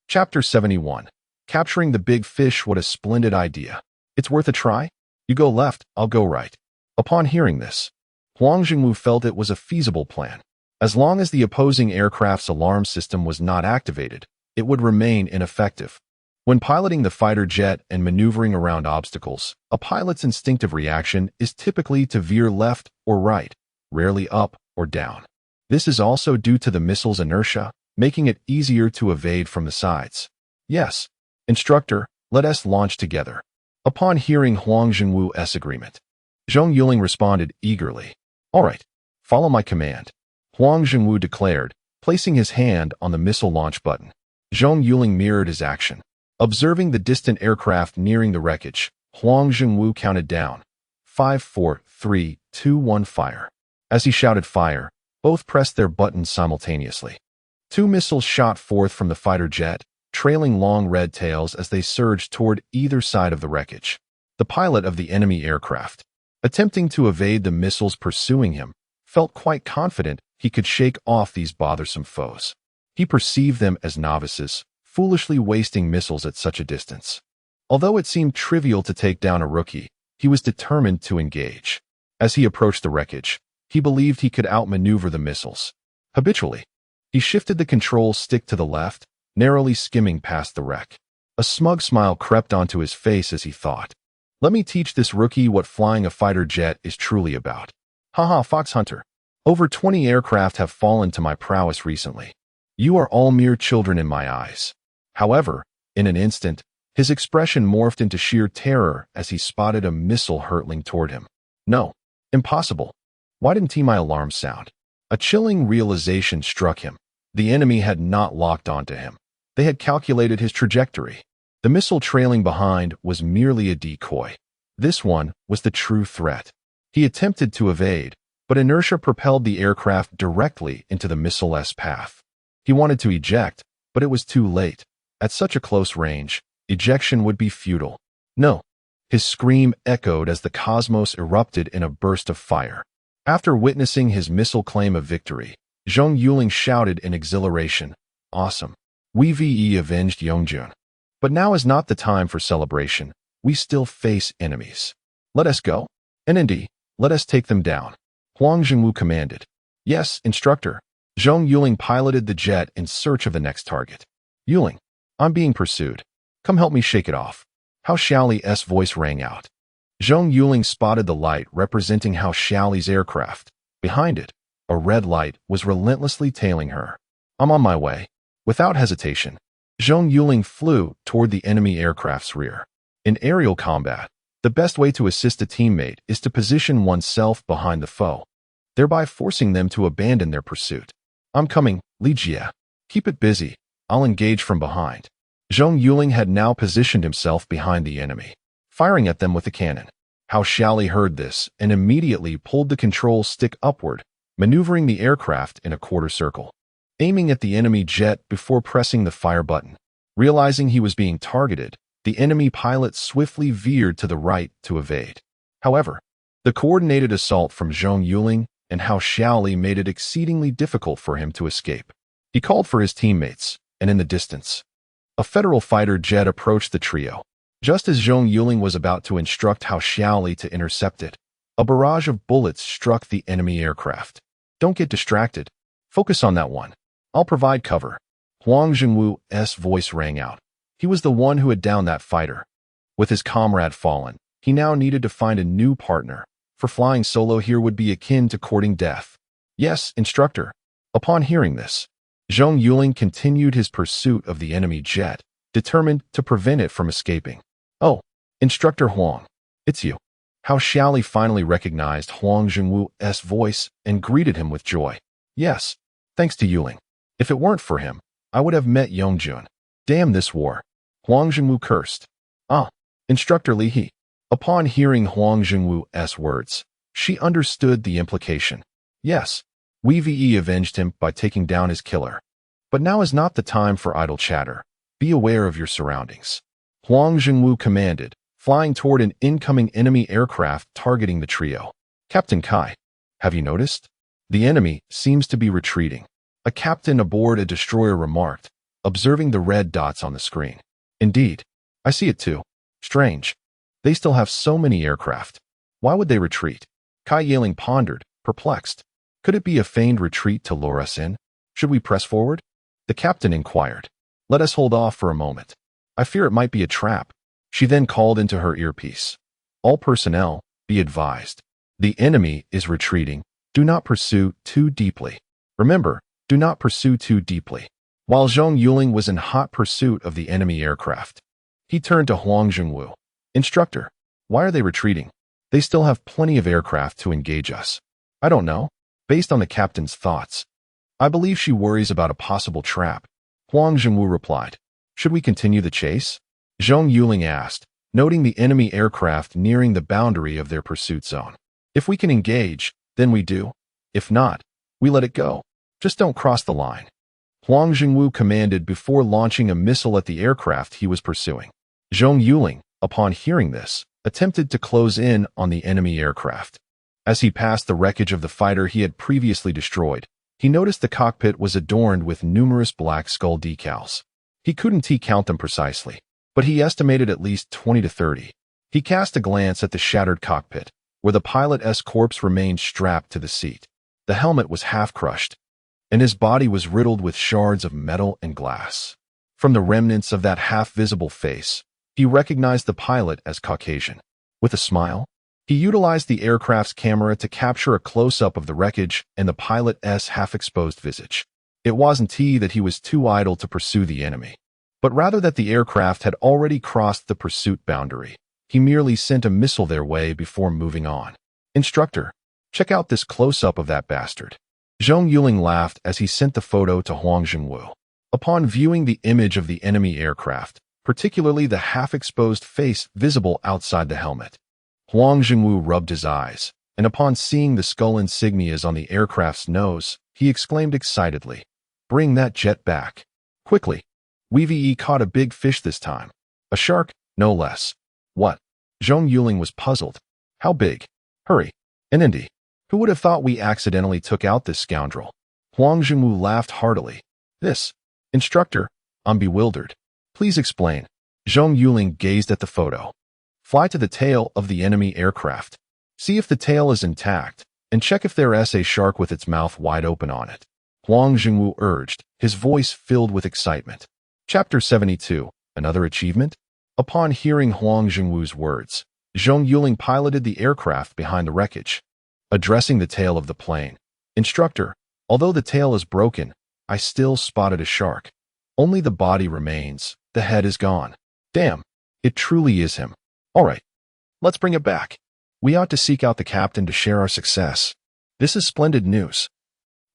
Chapter 71. Capturing the big fish. What a splendid idea. It's worth a try? You go left, I'll go right. Upon hearing this, Huang Zhengwu felt it was a feasible plan. As long as the opposing aircraft's alarm system was not activated, it would remain ineffective. When piloting the fighter jet and maneuvering around obstacles, a pilot's instinctive reaction is typically to veer left or right, rarely up or down. This is also due to the missile's inertia, making it easier to evade from the sides. "Yes, instructor, let us launch together." Upon hearing Huang Zhengwu's agreement, Zhong Yuling responded eagerly. "All right, follow my command," Huang Zhengwu declared, placing his hand on the missile launch button. Zhong Yuling mirrored his action. Observing the distant aircraft nearing the wreckage, Huang Zhengwu counted down. 5, 4, 3, 2, 1, fire. As he shouted fire, both pressed their buttons simultaneously. 2 missiles shot forth from the fighter jet, trailing long red tails as they surged toward either side of the wreckage. The pilot of the enemy aircraft, attempting to evade the missiles pursuing him, felt quite confident he could shake off these bothersome foes. He perceived them as novices, foolishly wasting missiles at such a distance. Although it seemed trivial to take down a rookie, he was determined to engage. As he approached the wreckage, he believed he could outmaneuver the missiles. Habitually, he shifted the control stick to the left, narrowly skimming past the wreck. A smug smile crept onto his face as he thought, "Let me teach this rookie what flying a fighter jet is truly about." Haha, Fox Hunter. Over 20 aircraft have fallen to my prowess recently. You are all mere children in my eyes. However, in an instant, his expression morphed into sheer terror as he spotted a missile hurtling toward him. No, impossible. Why didn't my alarm sound? A chilling realization struck him. The enemy had not locked onto him. They had calculated his trajectory. The missile trailing behind was merely a decoy. This one was the true threat. He attempted to evade, but inertia propelled the aircraft directly into the missile's path. He wanted to eject, but it was too late. At such a close range, ejection would be futile. No. His scream echoed as the cosmos erupted in a burst of fire. After witnessing his missile claim a victory, Zhong Yuling shouted in exhilaration, "Awesome. We avenged Yongjun. But now is not the time for celebration. We still face enemies. Let us go. And indeed, let us take them down." Huang Zhengwu commanded. "Yes, instructor." Zhong Yuling piloted the jet in search of the next target. "Yuling, I'm being pursued. Come help me shake it off." Hao Xiaoli's voice rang out. Zhong Yuling spotted the light representing Hao Xiaoli's aircraft. Behind it, a red light was relentlessly tailing her. "I'm on my way." Without hesitation, Zhong Yuling flew toward the enemy aircraft's rear. In aerial combat, the best way to assist a teammate is to position oneself behind the foe, thereby forcing them to abandon their pursuit. "I'm coming, Li Jie. Keep it busy. I'll engage from behind." Zhong Yuling had now positioned himself behind the enemy, firing at them with a cannon. Hao Xiaoli heard this and immediately pulled the control stick upward, maneuvering the aircraft in a quarter circle, aiming at the enemy jet before pressing the fire button. Realizing he was being targeted, the enemy pilot swiftly veered to the right to evade. However, the coordinated assault from Zhong Yuling and Hao Xiaoli made it exceedingly difficult for him to escape. He called for his teammates, and in the distance, a federal fighter jet approached the trio. Just as Zhong Yuling was about to instruct Hao Xiaoli to intercept it, a barrage of bullets struck the enemy aircraft. "Don't get distracted. Focus on that one. I'll provide cover." Huang Zhengwu's voice rang out. He was the one who had downed that fighter. With his comrade fallen, he now needed to find a new partner, for flying solo here would be akin to courting death. "Yes, instructor." Upon hearing this, Zhong Yuling continued his pursuit of the enemy jet, determined to prevent it from escaping. "Oh, Instructor Huang, it's you." Hao Xiaoli finally recognized Huang Zhengwu's voice and greeted him with joy. "Yes, thanks to Yuling. If it weren't for him, I would have met Yongjun. Damn this war." Huang Zhengwu cursed. "Ah, Instructor Li He." Upon hearing Huang Zhengwu's words, she understood the implication. Yes, we avenged him by taking down his killer. But now is not the time for idle chatter. Be aware of your surroundings. Huang Zhengwu commanded, flying toward an incoming enemy aircraft targeting the trio. "Captain Kai, have you noticed? The enemy seems to be retreating." A captain aboard a destroyer remarked, observing the red dots on the screen. "Indeed, I see it too. Strange. They still have so many aircraft. Why would they retreat?" Kai Yiling pondered, perplexed. Could it be a feigned retreat to lure us in? Should we press forward? The captain inquired. "Let us hold off for a moment. I fear it might be a trap." She then called into her earpiece. "All personnel, be advised. The enemy is retreating. Do not pursue too deeply. Remember, do not pursue too deeply." While Zhong Yuling was in hot pursuit of the enemy aircraft, he turned to Huang Zhengwu. "Instructor, why are they retreating? They still have plenty of aircraft to engage us." "I don't know." Based on the captain's thoughts, "I believe she worries about a possible trap." Huang Zhengwu replied. "Should we continue the chase?" Zhong Yuling asked, noting the enemy aircraft nearing the boundary of their pursuit zone. "If we can engage, then we do. If not, we let it go. Just don't cross the line." Huang Zhengwu commanded before launching a missile at the aircraft he was pursuing. Zhong Yuling, upon hearing this, attempted to close in on the enemy aircraft. As he passed the wreckage of the fighter he had previously destroyed, he noticed the cockpit was adorned with numerous black skull decals. He couldn't count them precisely, but he estimated at least 20 to 30. He cast a glance at the shattered cockpit, where the pilot's corpse remained strapped to the seat. The helmet was half crushed, and his body was riddled with shards of metal and glass. From the remnants of that half-visible face, he recognized the pilot as Caucasian. With a smile, he utilized the aircraft's camera to capture a close-up of the wreckage and the pilot's half-exposed visage. It wasn't that he was too idle to pursue the enemy, but rather that the aircraft had already crossed the pursuit boundary. He merely sent a missile their way before moving on. "Instructor, check out this close-up of that bastard." Zhong Yuling laughed as he sent the photo to Huang Zhengwu. Upon viewing the image of the enemy aircraft, particularly the half-exposed face visible outside the helmet, Huang Zhengwu rubbed his eyes, and upon seeing the skull insignias on the aircraft's nose, he exclaimed excitedly, "Bring that jet back. Quickly. We've caught a big fish this time. A shark, no less." "What?" Zhong Yuling was puzzled. "How big? Hurry. And Indy. Who would have thought we accidentally took out this scoundrel?" Huang Zhengwu laughed heartily. "This. Instructor, I'm bewildered. Please explain." Zhong Yuling gazed at the photo. "Fly to the tail of the enemy aircraft. See if the tail is intact, and check if there is a shark with its mouth wide open on it," Huang Zhengwu urged, his voice filled with excitement. Chapter 72, Another Achievement? Upon hearing Huang Zhengwu's words, Zhong Yuling piloted the aircraft behind the wreckage. Addressing the tail of the plane, "Instructor, although the tail is broken, I still spotted a shark. Only the body remains, the head is gone. Damn, it truly is him. All right, let's bring it back. We ought to seek out the captain to share our success. This is splendid news.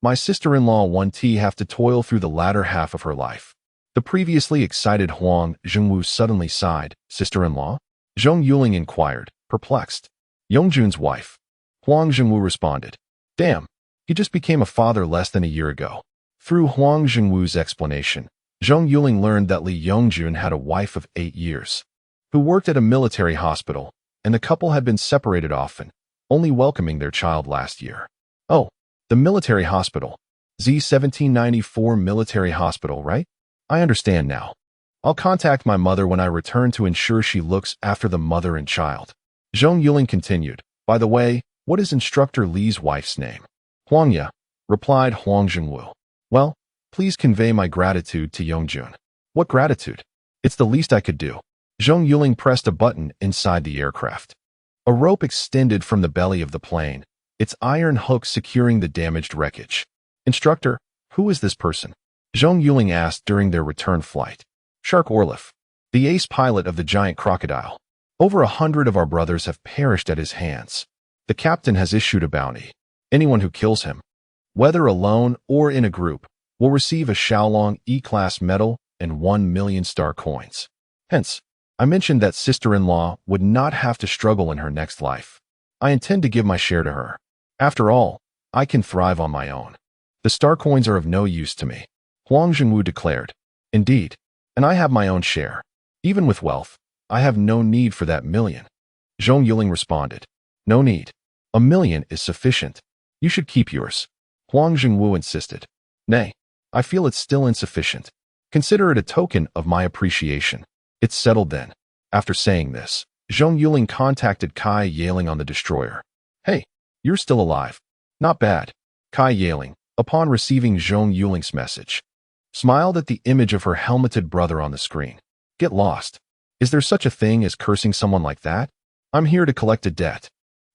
My sister-in-law won't have to toil through the latter half of her life." The previously excited Huang Zhengwu suddenly sighed. "Sister-in-law?" Zhong Yuling inquired, perplexed. "Yongjun's wife," Huang Zhengwu responded. "Damn, he just became a father less than a year ago." Through Huang Zhengwu's explanation, Zhong Yuling learned that Li Yongjun had a wife of 8 years, who worked at a military hospital, and the couple had been separated often, only welcoming their child last year. "Oh, the military hospital. Z-1794 military hospital, right? I understand now. I'll contact my mother when I return to ensure she looks after the mother and child." Zhong Yuling continued. "By the way, what is Instructor Li's wife's name?" "Huangya," replied Huang Zhengwu. "Well, please convey my gratitude to Yongjun." "What gratitude? It's the least I could do." Zhong Yuling pressed a button inside the aircraft. A rope extended from the belly of the plane, its iron hook securing the damaged wreckage. "Instructor, who is this person?" Zhong Yuling asked during their return flight. "Shark Orlif, the ace pilot of the giant crocodile. Over 100 of our brothers have perished at his hands. The captain has issued a bounty. Anyone who kills him, whether alone or in a group, will receive a Shaolong E-class medal and 1 million star coins. Hence, I mentioned that sister-in-law would not have to struggle in her next life. I intend to give my share to her. After all, I can thrive on my own. The star coins are of no use to me," Huang Zhengwu declared. "Indeed, and I have my own share. Even with wealth, I have no need for that million." Zhong Yuling responded. "No need. 1 million is sufficient. You should keep yours," Huang Zhengwu insisted. "Nay, I feel it's still insufficient. Consider it a token of my appreciation." "It's settled then." After saying this, Zhong Yuling contacted Kai Yaling on the destroyer. "Hey, you're still alive. Not bad." Kai Yaling, upon receiving Zhong Yuling's message, smiled at the image of her helmeted brother on the screen. "Get lost. Is there such a thing as cursing someone like that? I'm here to collect a debt."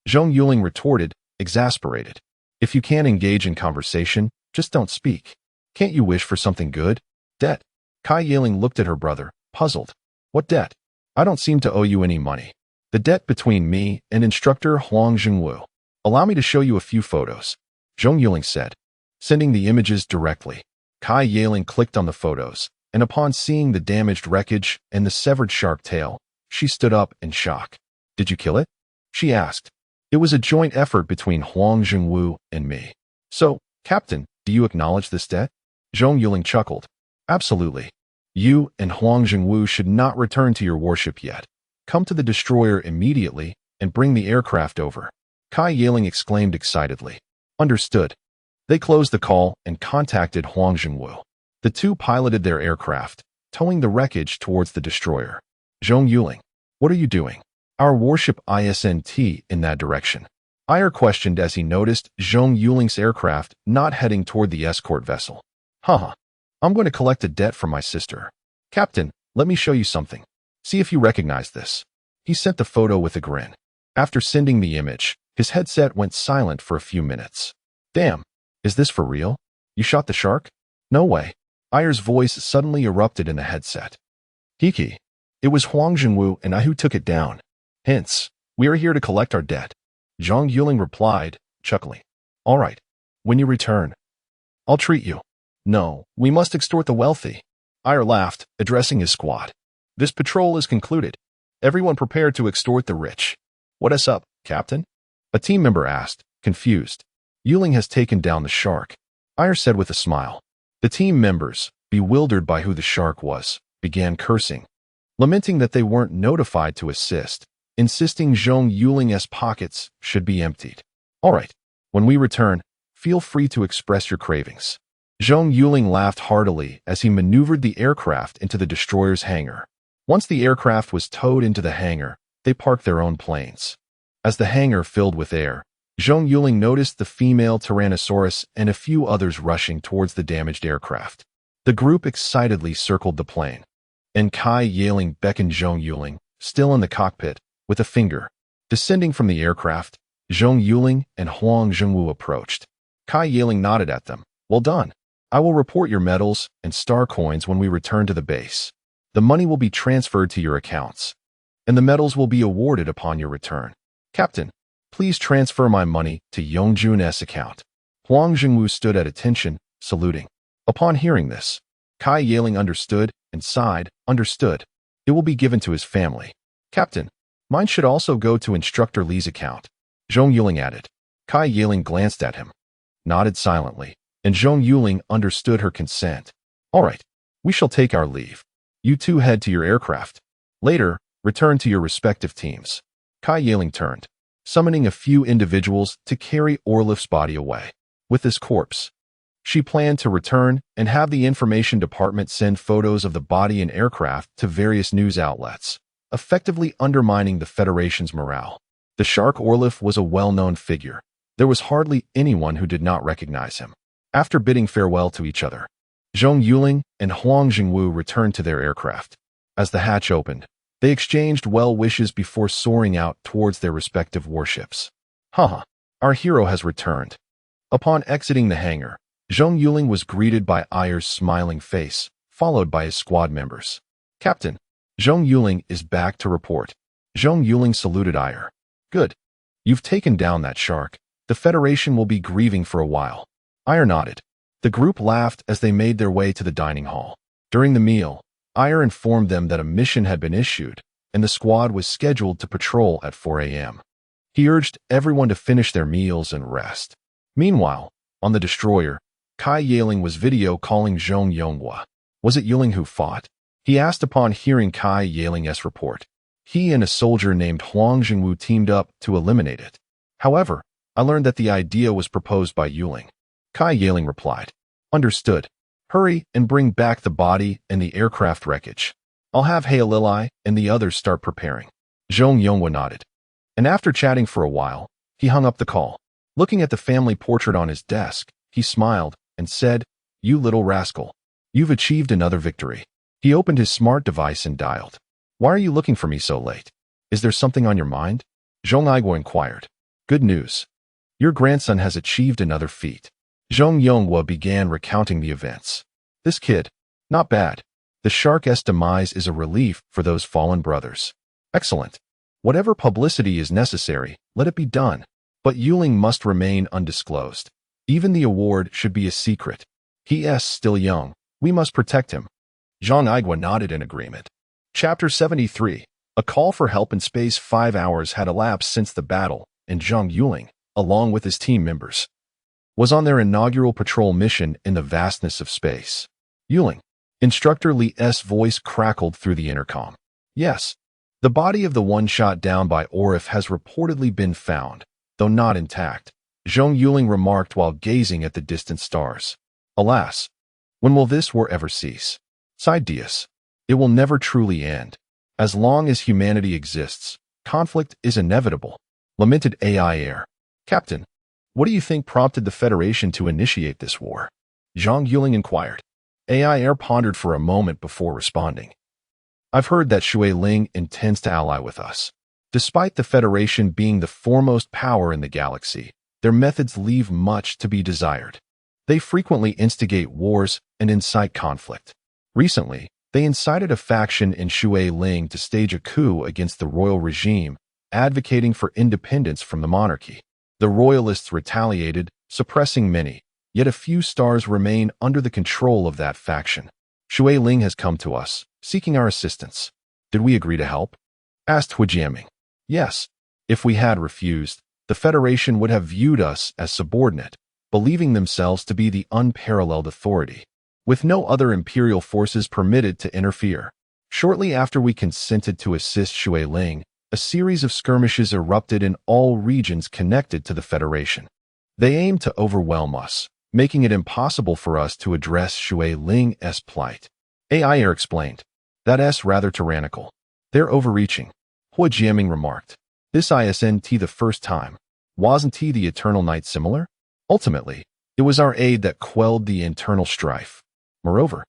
Zhong Yuling retorted, exasperated. "If you can't engage in conversation, just don't speak. Can't you wish for something good? Debt?" Kai Yaling looked at her brother, puzzled. "What debt? I don't seem to owe you any money." "The debt between me and Instructor Huang Zhengwu. Allow me to show you a few photos," Zhong Yuling said, sending the images directly. Kai Yaling clicked on the photos, and upon seeing the damaged wreckage and the severed shark tail, she stood up in shock. "Did you kill it?" she asked. "It was a joint effort between Huang Zhengwu and me." "So, Captain, do you acknowledge this debt?" Zhong Yuling chuckled. "Absolutely. You and Huang Zhengwu should not return to your warship yet. Come to the destroyer immediately and bring the aircraft over," Kai Yaling exclaimed excitedly. "Understood." They closed the call and contacted Huang Zhengwu. The two piloted their aircraft, towing the wreckage towards the destroyer. "Zhong Yuling, what are you doing?" "Our warship isn't in that direction," Iyer questioned as he noticed Zhong Yuling's aircraft not heading toward the escort vessel. "Haha, I'm going to collect a debt from my sister. Captain, let me show you something. See if you recognize this." He sent the photo with a grin. After sending the image, his headset went silent for a few minutes. "Damn, is this for real? You shot the shark?" "No way." Iyer's voice suddenly erupted in the headset. "Kiki, it was Huang Zhengwu and I who took it down. Hence, we are here to collect our debt," Zhong Yuling replied, chuckling. "All right, when you return, I'll treat you." "No, we must extort the wealthy," Iyer laughed, addressing his squad. "This patrol is concluded. Everyone prepared to extort the rich. What is up, Captain?" A team member asked, confused. Yuling has taken down the shark, Ayer said with a smile. The team members, bewildered by who the shark was, began cursing, lamenting that they weren't notified to assist, insisting Zhong Yuling's pockets should be emptied. All right, when we return, feel free to express your cravings. Zhong Yuling laughed heartily as he maneuvered the aircraft into the destroyer's hangar. Once the aircraft was towed into the hangar, they parked their own planes. As the hangar filled with air, Zhong Yuling noticed the female Tyrannosaurus and a few others rushing towards the damaged aircraft. The group excitedly circled the plane, and Kai Yiling beckoned Zhong Yuling, still in the cockpit, with a finger. Descending from the aircraft, Zhong Yuling and Huang Zhengwu approached. Kai Yiling nodded at them. Well done. I will report your medals and star coins when we return to the base. The money will be transferred to your accounts, and the medals will be awarded upon your return. Captain, please transfer my money to Yongjun's account. Huang Zhengwu stood at attention, saluting. Upon hearing this, Kai Yiling understood and sighed, understood. It will be given to his family. Captain, mine should also go to Instructor Li's account. Zhong Yuling added. Kai Yiling glanced at him, nodded silently, and Zhong Yuling understood her consent. All right, we shall take our leave. You two head to your aircraft. Later, return to your respective teams. Kai Yiling turned, summoning a few individuals to carry Orloff's body away. With his corpse, she planned to return and have the information department send photos of the body and aircraft to various news outlets, effectively undermining the Federation's morale. The shark Orloff was a well-known figure. There was hardly anyone who did not recognize him. After bidding farewell to each other, Zhong Yuling and Huang Zhengwu returned to their aircraft. As the hatch opened, they exchanged well wishes before soaring out towards their respective warships. Haha, our hero has returned. Upon exiting the hangar, Zhong Yuling was greeted by Ayer's smiling face, followed by his squad members. Captain, Zhong Yuling is back to report. Zhong Yuling saluted Ayer. Good. You've taken down that shark. The Federation will be grieving for a while. Ayer nodded. The group laughed as they made their way to the dining hall. During the meal, Ayer informed them that a mission had been issued, and the squad was scheduled to patrol at 4 a.m. He urged everyone to finish their meals and rest. Meanwhile, on the destroyer, Kai Yiling was video calling Zhong Yonghua. Was it Yuling who fought? He asked upon hearing Kai Yiling's report. He and a soldier named Huang Zhengwu teamed up to eliminate it. However, I learned that the idea was proposed by Yuling. Kai Yiling replied. Understood. Hurry and bring back the body and the aircraft wreckage. I'll have Heililai and the others start preparing. Zhong Yonghua nodded. And after chatting for a while, he hung up the call. Looking at the family portrait on his desk, he smiled and said, You little rascal. You've achieved another victory. He opened his smart device and dialed. Why are you looking for me so late? Is there something on your mind? Zhong Yuling inquired. Good news. Your grandson has achieved another feat. Zhong Yonghua began recounting the events. This kid, not bad. The shark's demise is a relief for those fallen brothers. Excellent. Whatever publicity is necessary, let it be done. But Yuling must remain undisclosed. Even the award should be a secret. He is still young. We must protect him. Zhong Yuling nodded in agreement. Chapter 73. A call for help in space. 5 hours had elapsed since the battle, and Zhong Yuling, along with his team members, was on their inaugural patrol mission in the vastness of space. Yuling. Instructor Li's voice crackled through the intercom. Yes. The body of the one shot down by Orloff has reportedly been found, though not intact, Zhong Yuling remarked while gazing at the distant stars. Alas, when will this war ever cease? Sighed Diaz. It will never truly end. As long as humanity exists, conflict is inevitable, lamented AI Air. Captain, what do you think prompted the Federation to initiate this war? Zhong Yuling inquired. AI Air pondered for a moment before responding. I've heard that Shui Ling intends to ally with us. Despite the Federation being the foremost power in the galaxy, their methods leave much to be desired. They frequently instigate wars and incite conflict. Recently, they incited a faction in Shui Ling to stage a coup against the royal regime, advocating for independence from the monarchy. The royalists retaliated, suppressing many, yet a few stars remain under the control of that faction. Shui Ling has come to us, seeking our assistance. Did we agree to help? Asked Hu Jiaming. Yes. If we had refused, the Federation would have viewed us as subordinate, believing themselves to be the unparalleled authority, with no other imperial forces permitted to interfere. Shortly after we consented to assist Shui Ling, a series of skirmishes erupted in all regions connected to the Federation. They aimed to overwhelm us, making it impossible for us to address Shui Ling's plight. AI Air explained. That's rather tyrannical. They're overreaching. Hua Jiaming remarked. This isn't the first time. Wasn't the Eternal Night similar? Ultimately, it was our aid that quelled the internal strife. Moreover,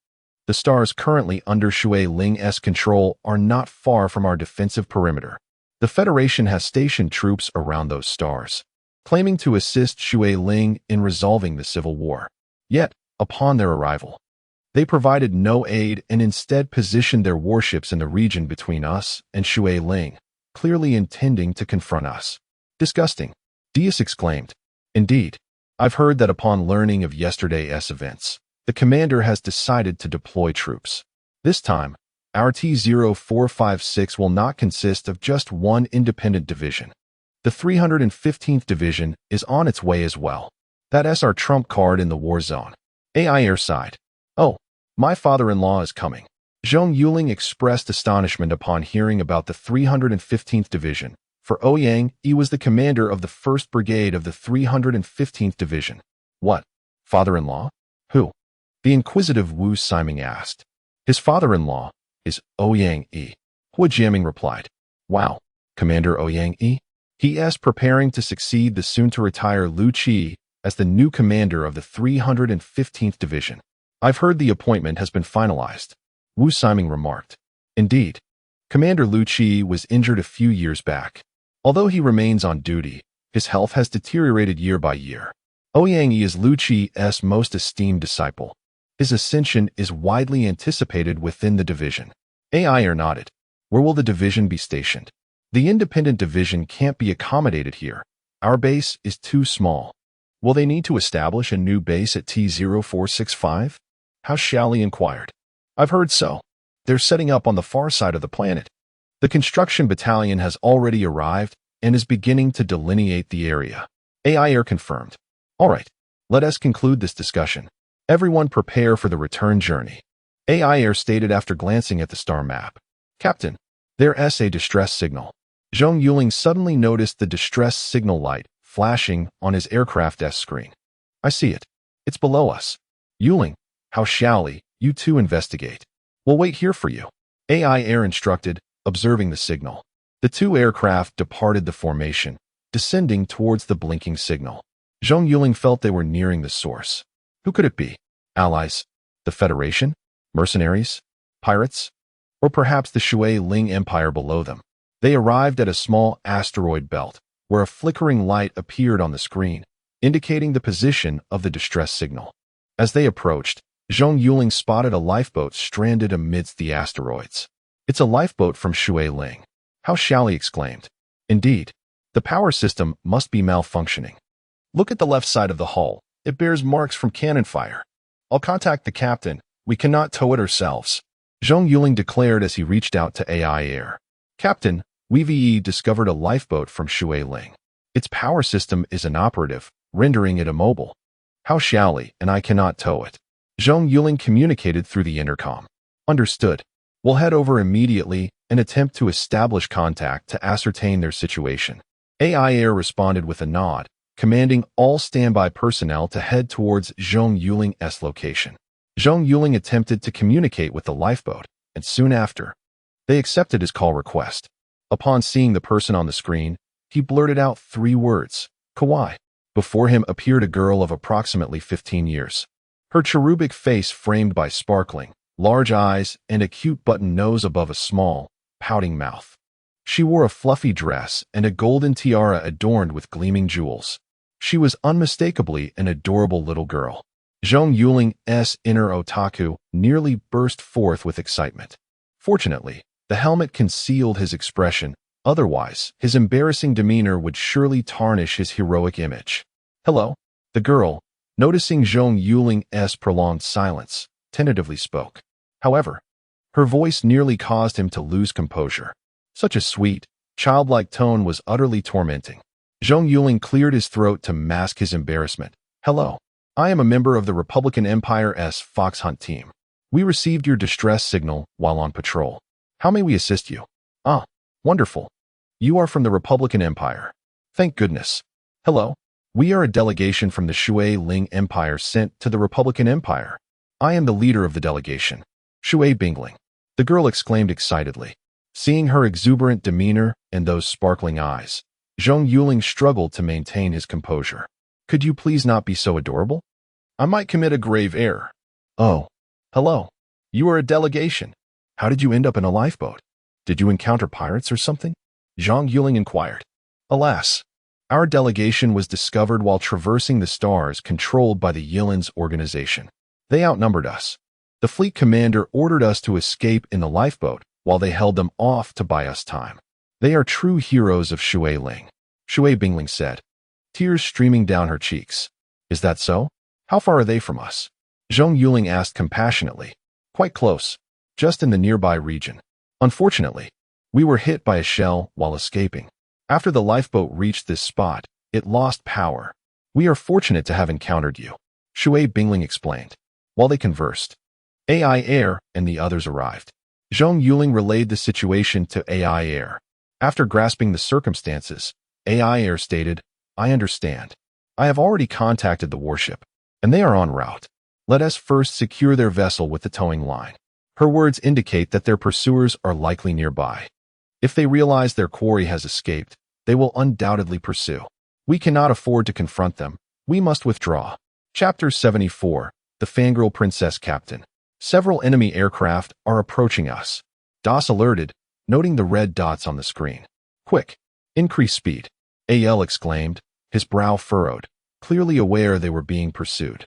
the stars currently under Shui Ling's control are not far from our defensive perimeter. The Federation has stationed troops around those stars, claiming to assist Shui Ling in resolving the civil war. Yet, upon their arrival, they provided no aid and instead positioned their warships in the region between us and Shui Ling, clearly intending to confront us. Disgusting, Dias exclaimed. Indeed, I've heard that upon learning of yesterday's events, the commander has decided to deploy troops. This time, our T-0456 will not consist of just one independent division. The 315th Division is on its way as well. That's our trump card in the war zone. AI Air sighed. Oh, my father-in-law is coming. Zhong Yuling expressed astonishment upon hearing about the 315th Division. For Ouyang, he was the commander of the 1st Brigade of the 315th Division. What? Father-in-law? Who? The inquisitive Wu Siming asked. His father-in-law is Ouyang Yi. Hua Jiaming replied. Wow, Commander Ouyang Yi? He is preparing to succeed the soon-to-retire Lu Qi as the new commander of the 315th Division. I've heard the appointment has been finalized, Wu Siming remarked. Indeed, Commander Lu Qi was injured a few years back. Although he remains on duty, his health has deteriorated year by year. Ouyang Yi is Lu Qi's most esteemed disciple. His ascension is widely anticipated within the division. AI Air nodded. Where will the division be stationed? The independent division can't be accommodated here. Our base is too small. Will they need to establish a new base at T-0465? How Xiaoli inquired. I've heard so. They're setting up on the far side of the planet. The construction battalion has already arrived and is beginning to delineate the area. AI Air confirmed. All right, let us conclude this discussion. Everyone prepare for the return journey. AI Air stated after glancing at the star map. Captain, there's a distress signal. Zhong Yuling suddenly noticed the distress signal light flashing on his aircraft's screen. I see it. It's below us. Yuling, how Xiaoli, you two investigate. We'll wait here for you. AI Air instructed, observing the signal. The two aircraft departed the formation, descending towards the blinking signal. Zhong Yuling felt they were nearing the source. Who could it be? Allies? The Federation? Mercenaries? Pirates? Or perhaps the Shui Ling Empire below them? They arrived at a small asteroid belt, where a flickering light appeared on the screen, indicating the position of the distress signal. As they approached, Zhong Yuling spotted a lifeboat stranded amidst the asteroids. It's a lifeboat from Shui Ling. How Xiaoli exclaimed. Indeed, the power system must be malfunctioning. Look at the left side of the hull. It bears marks from cannon fire. I'll contact the captain. We cannot tow it ourselves. Zhong Yuling declared as he reached out to AI Air. Captain, we've discovered a lifeboat from Shui Ling. Its power system is inoperative, rendering it immobile. How Xiaoli and I cannot tow it. Zhong Yuling communicated through the intercom. Understood. We'll head over immediately and attempt to establish contact to ascertain their situation. AI Air responded with a nod, commanding all standby personnel to head towards Zhong Yuling's location. Zhong Yuling attempted to communicate with the lifeboat, and soon after, they accepted his call request. Upon seeing the person on the screen, he blurted out 3 words, Kawaii. Before him appeared a girl of approximately 15 years. Her cherubic face framed by sparkling, large eyes and a cute button nose above a small, pouting mouth. She wore a fluffy dress and a golden tiara adorned with gleaming jewels. She was unmistakably an adorable little girl. Zhong Yuling's inner otaku nearly burst forth with excitement. Fortunately, the helmet concealed his expression, otherwise, his embarrassing demeanor would surely tarnish his heroic image. Hello? The girl, noticing Zhong Yuling's prolonged silence, tentatively spoke. However, her voice nearly caused him to lose composure. Such a sweet, childlike tone was utterly tormenting. Zhong Yuling cleared his throat to mask his embarrassment. Hello. I am a member of the Republican Empire's Fox Hunt team. We received your distress signal while on patrol. How may we assist you? Ah, wonderful. You are from the Republican Empire. Thank goodness. Hello. We are a delegation from the Shui Ling Empire sent to the Republican Empire. I am the leader of the delegation. Shui Bingling. The girl exclaimed excitedly. Seeing her exuberant demeanor and those sparkling eyes, Zhong Yuling struggled to maintain his composure. Could you please not be so adorable? I might commit a grave error. Oh, hello. You are a delegation. How did you end up in a lifeboat? Did you encounter pirates or something? Zhong Yuling inquired. Alas, our delegation was discovered while traversing the stars controlled by the Yilin's organization. They outnumbered us. The fleet commander ordered us to escape in the lifeboat while they held them off to buy us time. They are true heroes of Shui Ling, Shui Bingling said, tears streaming down her cheeks. Is that so? How far are they from us? Zhong Yuling asked compassionately. Quite close, just in the nearby region. Unfortunately, we were hit by a shell while escaping. After the lifeboat reached this spot, it lost power. We are fortunate to have encountered you, Shui Bingling explained. While they conversed, AI Air and the others arrived. Zhong Yuling relayed the situation to AI Air. After grasping the circumstances, AI Air stated, I understand. I have already contacted the warship, and they are en route. Let us first secure their vessel with the towing line. Her words indicate that their pursuers are likely nearby. If they realize their quarry has escaped, they will undoubtedly pursue. We cannot afford to confront them. We must withdraw. Chapter 74, The Fangirl Princess Captain. Several enemy aircraft are approaching us. DOS alerted, noting the red dots on the screen. Quick, increase speed, AL exclaimed, his brow furrowed, clearly aware they were being pursued.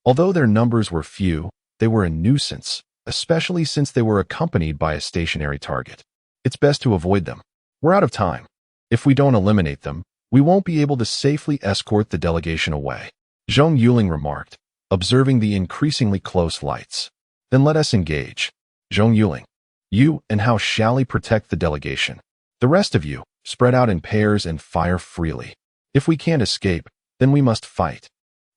Although their numbers were few, they were a nuisance, especially since they were accompanied by a stationary target. It's best to avoid them. We're out of time. If we don't eliminate them, we won't be able to safely escort the delegation away, Zhong Yuling remarked, observing the increasingly close lights. Then let us engage. Zhong Yuling, you and Hao Shally protect the delegation. The rest of you, spread out in pairs and fire freely. If we can't escape, then we must fight.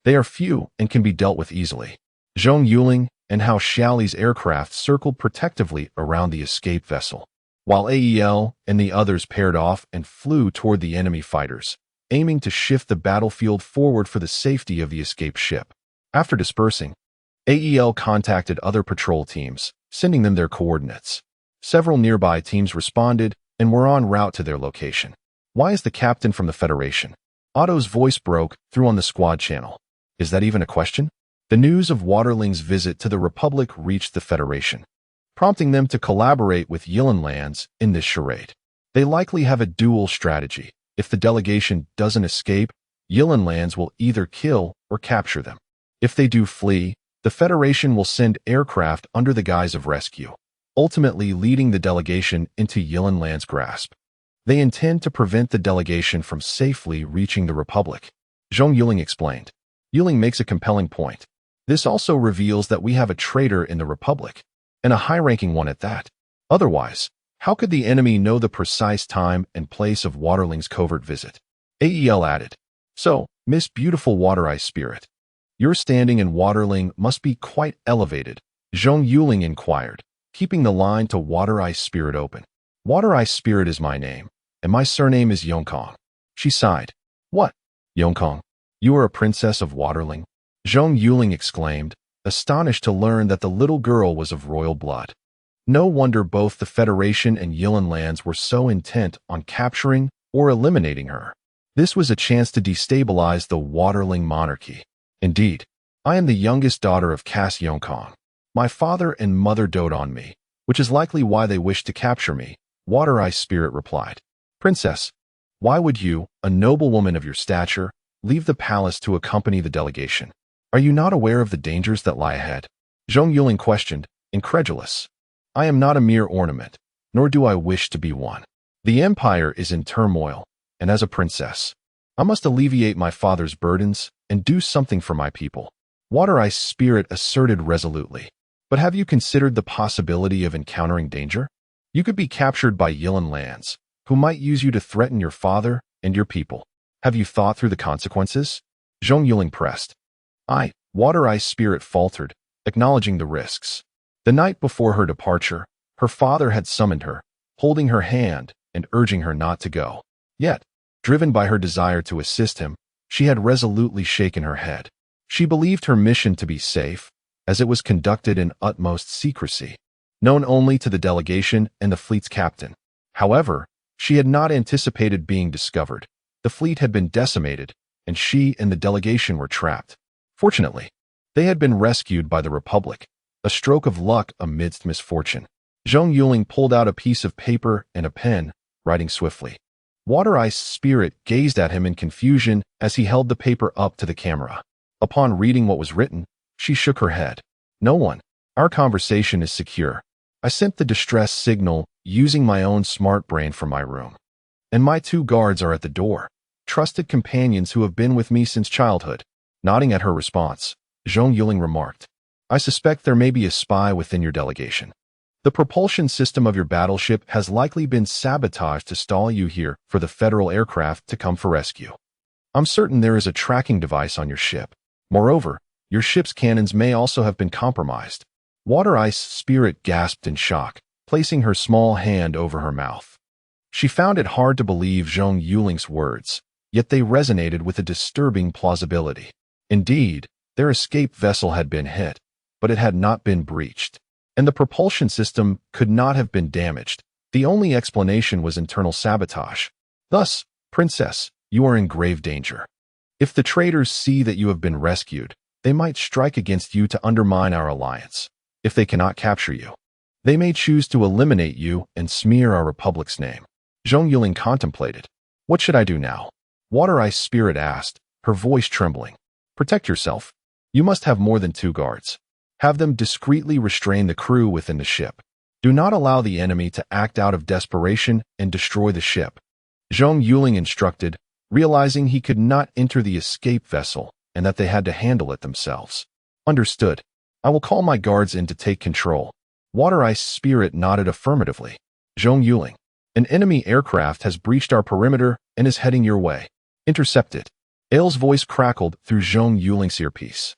They are few and can be dealt with easily. Zhong Yuling and Hao Shally's aircraft circled protectively around the escape vessel, while AEL and the others paired off and flew toward the enemy fighters, aiming to shift the battlefield forward for the safety of the escaped ship. After dispersing, AEL contacted other patrol teams, sending them their coordinates. Several nearby teams responded and were en route to their location. Why is the captain from the Federation? Otto's voice broke through on the squad channel. Is that even a question? The news of Waterling's visit to the Republic reached the Federation, prompting them to collaborate with Yilin lands in this charade. They likely have a dual strategy. If the delegation doesn't escape, Yilin lands will either kill or capture them. If they do flee, the Federation will send aircraft under the guise of rescue, ultimately leading the delegation into Yilin land's grasp. They intend to prevent the delegation from safely reaching the Republic, Zhong Yuling explained. Yuling makes a compelling point. This also reveals that we have a traitor in the Republic, and a high-ranking one at that. Otherwise, how could the enemy know the precise time and place of Waterling's covert visit? AEL added. So, Miss Beautiful Water Ice Spirit, your standing in Waterling must be quite elevated, Zhong Yuling inquired, keeping the line to Water Ice Spirit open. Water Ice Spirit is my name, and my surname is Yongkong. She sighed. What? Yongkong, you are a princess of Waterling? Zhong Yuling exclaimed, astonished to learn that the little girl was of royal blood. No wonder both the Federation and Yilin lands were so intent on capturing or eliminating her. This was a chance to destabilize the Waterling monarchy. Indeed, I am the youngest daughter of Cass Yongkong. My father and mother dote on me, which is likely why they wish to capture me, Water Ice Spirit replied. Princess, why would you, a noblewoman of your stature, leave the palace to accompany the delegation? Are you not aware of the dangers that lie ahead? Zhong Yuling questioned, incredulous. I am not a mere ornament, nor do I wish to be one. The empire is in turmoil, and as a princess, I must alleviate my father's burdens and do something for my people. Water Ice Spirit asserted resolutely. But have you considered the possibility of encountering danger? You could be captured by Yilin lands, who might use you to threaten your father and your people. Have you thought through the consequences? Zhong Yuling pressed. Water Ice Spirit faltered, acknowledging the risks. The night before her departure, her father had summoned her, holding her hand and urging her not to go. Yet, driven by her desire to assist him, she had resolutely shaken her head. She believed her mission to be safe, as it was conducted in utmost secrecy, known only to the delegation and the fleet's captain. However, she had not anticipated being discovered. The fleet had been decimated, and she and the delegation were trapped. Fortunately, they had been rescued by the Republic, a stroke of luck amidst misfortune. Zhong Yuling pulled out a piece of paper and a pen, writing swiftly. Water Ice Spirit gazed at him in confusion as he held the paper up to the camera. Upon reading what was written, she shook her head. No one. Our conversation is secure. I sent the distress signal using my own smart brain from my room. And my 2 guards are at the door, trusted companions who have been with me since childhood. Nodding at her response, Zhong Yuling remarked, I suspect there may be a spy within your delegation. The propulsion system of your battleship has likely been sabotaged to stall you here for the Federal aircraft to come for rescue. I'm certain there is a tracking device on your ship. Moreover, your ship's cannons may also have been compromised. Water Ice Spirit gasped in shock, placing her small hand over her mouth. She found it hard to believe Zhong Yuling's words, yet they resonated with a disturbing plausibility. Indeed, their escape vessel had been hit, but it had not been breached, and the propulsion system could not have been damaged. The only explanation was internal sabotage. Thus, Princess, you are in grave danger. If the traitors see that you have been rescued, they might strike against you to undermine our alliance. If they cannot capture you, they may choose to eliminate you and smear our Republic's name. Zhong Yuling contemplated. What should I do now? Water Ice Spirit asked, her voice trembling. Protect yourself. You must have more than 2 guards. Have them discreetly restrain the crew within the ship. Do not allow the enemy to act out of desperation and destroy the ship. Zhong Yuling instructed, realizing he could not enter the escape vessel and that they had to handle it themselves. Understood. I will call my guards in to take control. Water Ice Spirit nodded affirmatively. Zhong Yuling, an enemy aircraft has breached our perimeter and is heading your way. Intercept it. Aile's voice crackled through Zhong Yuling's earpiece.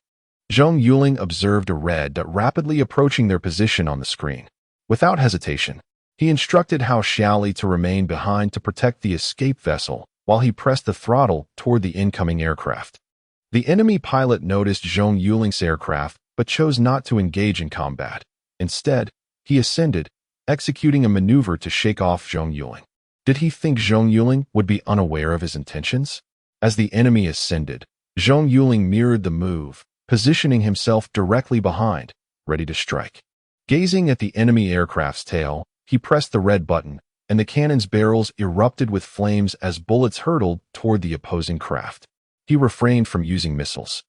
Zhong Yuling observed a red dot rapidly approaching their position on the screen. Without hesitation, he instructed Hao Xiaoli to remain behind to protect the escape vessel while he pressed the throttle toward the incoming aircraft. The enemy pilot noticed Zhong Yuling's aircraft but chose not to engage in combat. Instead, he ascended, executing a maneuver to shake off Zhong Yuling. Did he think Zhong Yuling would be unaware of his intentions? As the enemy ascended, Zhong Yuling mirrored the move, positioning himself directly behind, ready to strike. Gazing at the enemy aircraft's tail, he pressed the red button, and the cannon's barrels erupted with flames as bullets hurtled toward the opposing craft. He refrained from using missiles,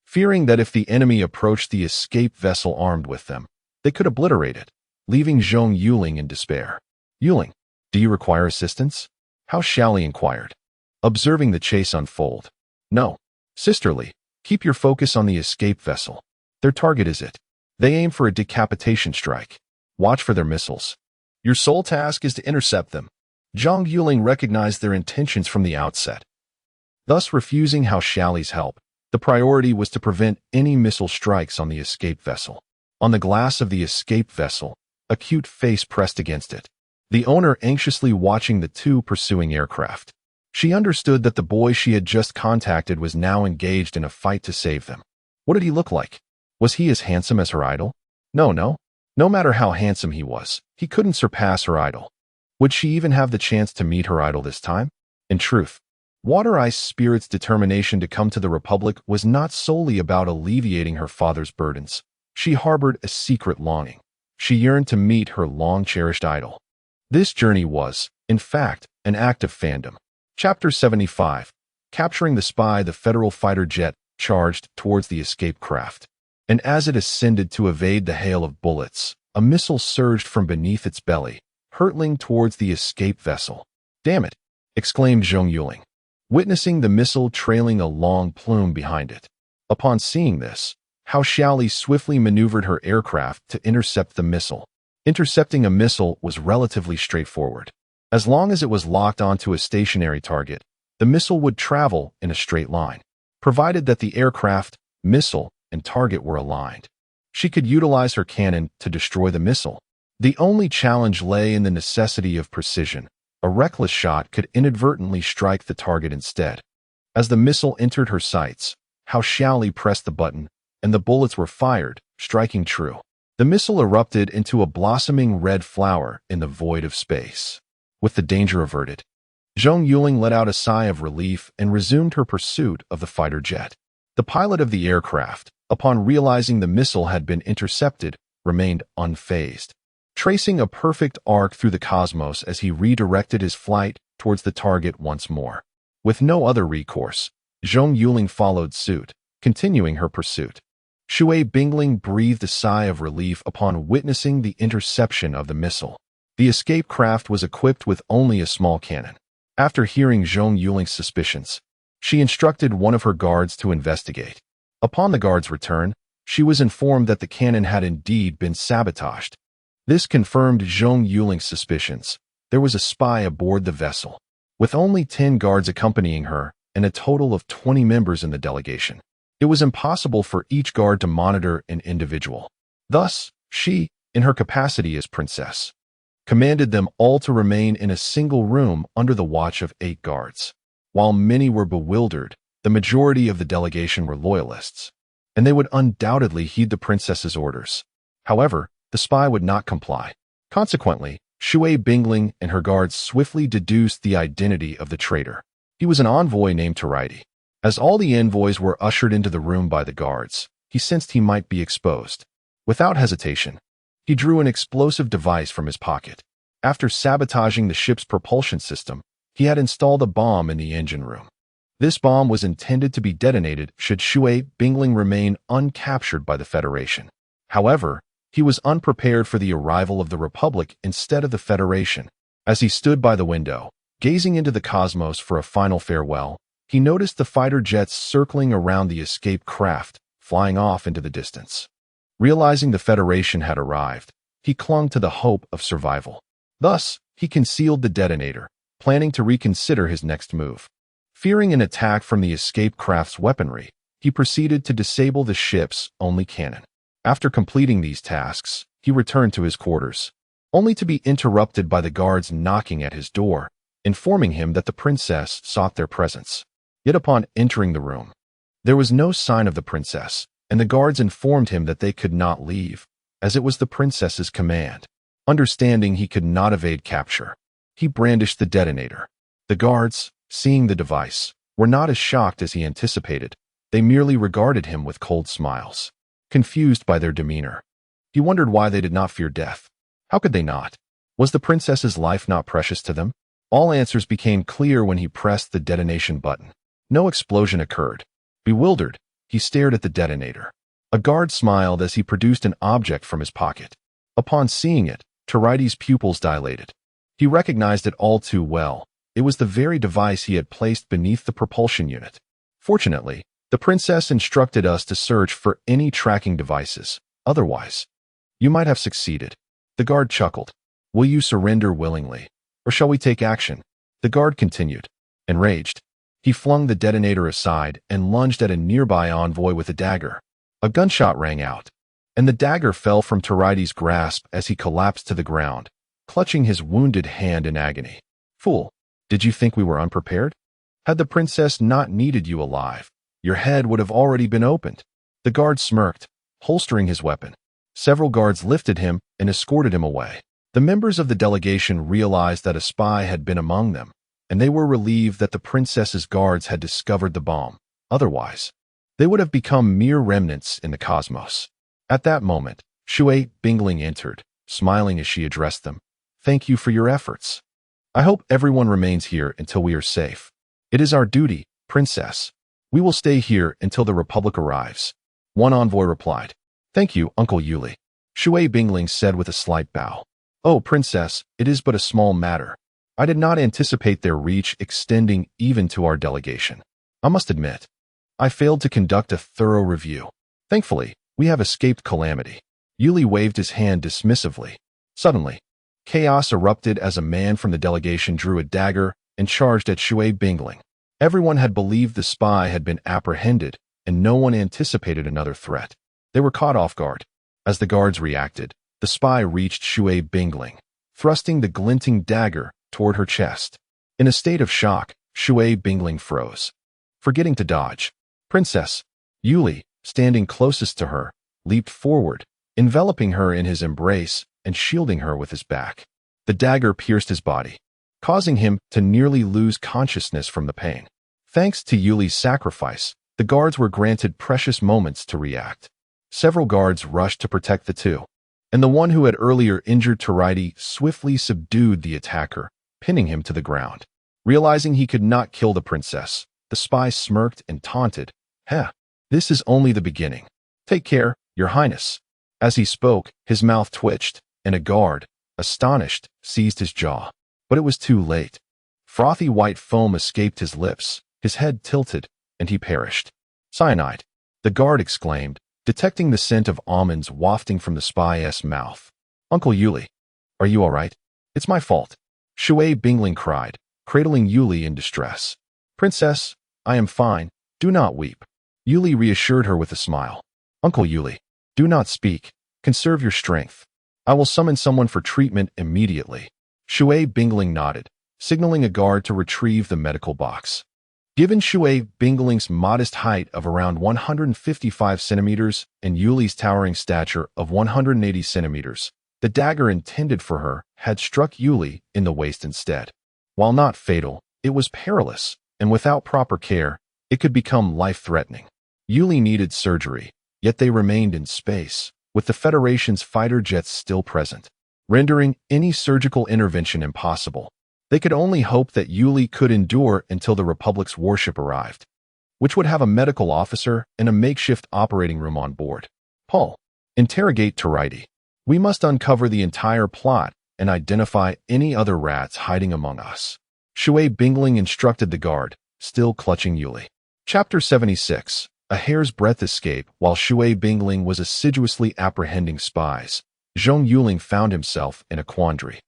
fearing that if the enemy approached the escape vessel armed with them, they could obliterate it, leaving Zhong Yuling in despair. Yuling, do you require assistance? Hao Xiaoli inquired, observing the chase unfold. No. Sisterly, keep your focus on the escape vessel. Their target is it. They aim for a decapitation strike. Watch for their missiles. Your sole task is to intercept them. Zhong Yuling recognized their intentions from the outset. Thus refusing Hao Xiaoli's help, the priority was to prevent any missile strikes on the escape vessel. On the glass of the escape vessel, a cute face pressed against it, the owner anxiously watching the 2 pursuing aircraft. She understood that the boy she had just contacted was now engaged in a fight to save them. What did he look like? Was he as handsome as her idol? No. No matter how handsome he was, he couldn't surpass her idol. Would she even have the chance to meet her idol this time? In truth, Water Ice Spirit's determination to come to the Republic was not solely about alleviating her father's burdens. She harbored a secret longing. She yearned to meet her long-cherished idol. This journey was, in fact, an act of fandom. Chapter 75. Capturing the spy. The Federal fighter jet charged towards the escape craft, and as it ascended to evade the hail of bullets, a missile surged from beneath its belly, hurtling towards the escape vessel. Damn it! Exclaimed Zhong Yuling, witnessing the missile trailing a long plume behind it. Upon seeing this, Hao Xiaoli swiftly maneuvered her aircraft to intercept the missile. Intercepting a missile was relatively straightforward. As long as it was locked onto a stationary target, The missile would travel in a straight line, provided that the aircraft, missile, and target were aligned. She could utilize her cannon to destroy the missile. The only challenge lay in the necessity of precision. A reckless shot could inadvertently strike the target instead. As the missile entered her sights, Hao Xiaoli pressed the button, and the bullets were fired, striking true. The missile erupted into a blossoming red flower in the void of space. With the danger averted, Zhong Yuling let out a sigh of relief and resumed her pursuit of the fighter jet. The pilot of the aircraft, upon realizing the missile had been intercepted, remained unfazed, tracing a perfect arc through the cosmos as he redirected his flight towards the target once more. With no other recourse, Zhong Yuling followed suit, continuing her pursuit. Shui Bingling breathed a sigh of relief upon witnessing the interception of the missile. The escape craft was equipped with only a small cannon. After hearing Zhong Yuling's suspicions, she instructed one of her guards to investigate. Upon the guard's return, she was informed that the cannon had indeed been sabotaged. This confirmed Zhong Yuling's suspicions. There was a spy aboard the vessel. With only 10 guards accompanying her and a total of 20 members in the delegation, it was impossible for each guard to monitor an individual. Thus, she, in her capacity as princess, commanded them all to remain in a single room under the watch of 8 guards. While many were bewildered, the majority of the delegation were loyalists, and they would undoubtedly heed the princess's orders. However, the spy would not comply. Consequently, Shui Bingling and her guards swiftly deduced the identity of the traitor. He was an envoy named Taraidi. As all the envoys were ushered into the room by the guards, he sensed he might be exposed. Without hesitation, he drew an explosive device from his pocket. After sabotaging the ship's propulsion system, he had installed a bomb in the engine room. This bomb was intended to be detonated should Shui Bingling remain uncaptured by the Federation. However, he was unprepared for the arrival of the Republic instead of the Federation. As he stood by the window, gazing into the cosmos for a final farewell, he noticed the fighter jets circling around the escape craft, flying off into the distance. Realizing the Federation had arrived, he clung to the hope of survival. Thus, he concealed the detonator, planning to reconsider his next move. Fearing an attack from the escape craft's weaponry, he proceeded to disable the ship's only cannon. After completing these tasks, he returned to his quarters, only to be interrupted by the guards knocking at his door, informing him that the princess sought their presence. Yet upon entering the room, there was no sign of the princess, and the guards informed him that they could not leave, as it was the princess's command. Understanding he could not evade capture, he brandished the detonator. The guards, seeing the device, were not as shocked as he anticipated. They merely regarded him with cold smiles. Confused by their demeanor, he wondered why they did not fear death. How could they not? Was the princess's life not precious to them? All answers became clear when he pressed the detonation button. No explosion occurred. Bewildered, he stared at the detonator. A guard smiled as he produced an object from his pocket. Upon seeing it, Taraidi's pupils dilated. He recognized it all too well. It was the very device he had placed beneath the propulsion unit. Fortunately, the princess instructed us to search for any tracking devices. Otherwise, you might have succeeded. The guard chuckled. Will you surrender willingly, or shall we take action? The guard continued. Enraged, he flung the detonator aside and lunged at a nearby envoy with a dagger. A gunshot rang out, and the dagger fell from Taraidi's grasp as he collapsed to the ground, clutching his wounded hand in agony. Fool, did you think we were unprepared? Had the princess not needed you alive, your head would have already been opened. The guard smirked, holstering his weapon. Several guards lifted him and escorted him away. The members of the delegation realized that a spy had been among them, and they were relieved that the princess's guards had discovered the bomb. Otherwise, they would have become mere remnants in the cosmos. At that moment, Shui Bingling entered, smiling as she addressed them. Thank you for your efforts. I hope everyone remains here until we are safe. It is our duty, princess. We will stay here until the Republic arrives. One envoy replied. Thank you, Uncle Yuli. Shui Bingling said with a slight bow. Oh, princess, it is but a small matter. I did not anticipate their reach extending even to our delegation. I must admit, I failed to conduct a thorough review. Thankfully, we have escaped calamity. Yuli waved his hand dismissively. Suddenly, chaos erupted as a man from the delegation drew a dagger and charged at Shui Bingling. Everyone had believed the spy had been apprehended, and no one anticipated another threat. They were caught off guard. As the guards reacted, the spy reached Shui Bingling, thrusting the glinting dagger toward her chest. In a state of shock, Shui Bingling froze, forgetting to dodge. Princess Yuli, standing closest to her, leaped forward, enveloping her in his embrace and shielding her with his back. The dagger pierced his body, causing him to nearly lose consciousness from the pain. Thanks to Yuli's sacrifice, the guards were granted precious moments to react. Several guards rushed to protect the two, and the one who had earlier injured Taraiti swiftly subdued the attacker, pinning him to the ground. Realizing he could not kill the princess, the spy smirked and taunted, "Heh, this is only the beginning. Take care, Your Highness." As he spoke, his mouth twitched, and a guard, astonished, seized his jaw. But it was too late. Frothy white foam escaped his lips, his head tilted, and he perished. "Cyanide," the guard exclaimed, detecting the scent of almonds wafting from the spy's mouth. "Uncle Yuli, are you all right?" "It's my fault," Shui Bingling cried, cradling Yuli in distress. "Princess, I am fine. Do not weep." Yuli reassured her with a smile. "Uncle Yuli, do not speak. Conserve your strength. I will summon someone for treatment immediately." Shui Bingling nodded, signaling a guard to retrieve the medical box. Given Shui Bingling's modest height of around 155 centimeters and Yuli's towering stature of 180 centimeters, the dagger intended for her had struck Yuli in the waist instead. While not fatal, it was perilous, and without proper care, it could become life-threatening. Yuli needed surgery, yet they remained in space, with the Federation's fighter jets still present, rendering any surgical intervention impossible. They could only hope that Yuli could endure until the Republic's warship arrived, which would have a medical officer and a makeshift operating room on board. "Paul, interrogate Taraiti. We must uncover the entire plot and identify any other rats hiding among us," Shui Bingling instructed the guard, still clutching Yuli. Chapter 76. A hair's breadth escape. While Shui Bingling was assiduously apprehending spies, Zhong Yuling found himself in a quandary.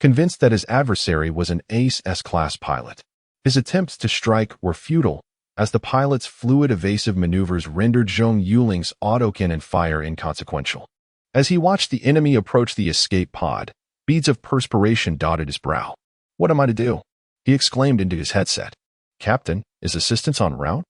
Convinced that his adversary was an ace S-class pilot, his attempts to strike were futile, as the pilot's fluid evasive maneuvers rendered Zhong Yuling's autocannon fire inconsequential. As he watched the enemy approach the escape pod, beads of perspiration dotted his brow. "What am I to do?" he exclaimed into his headset. "Captain, is assistance en route?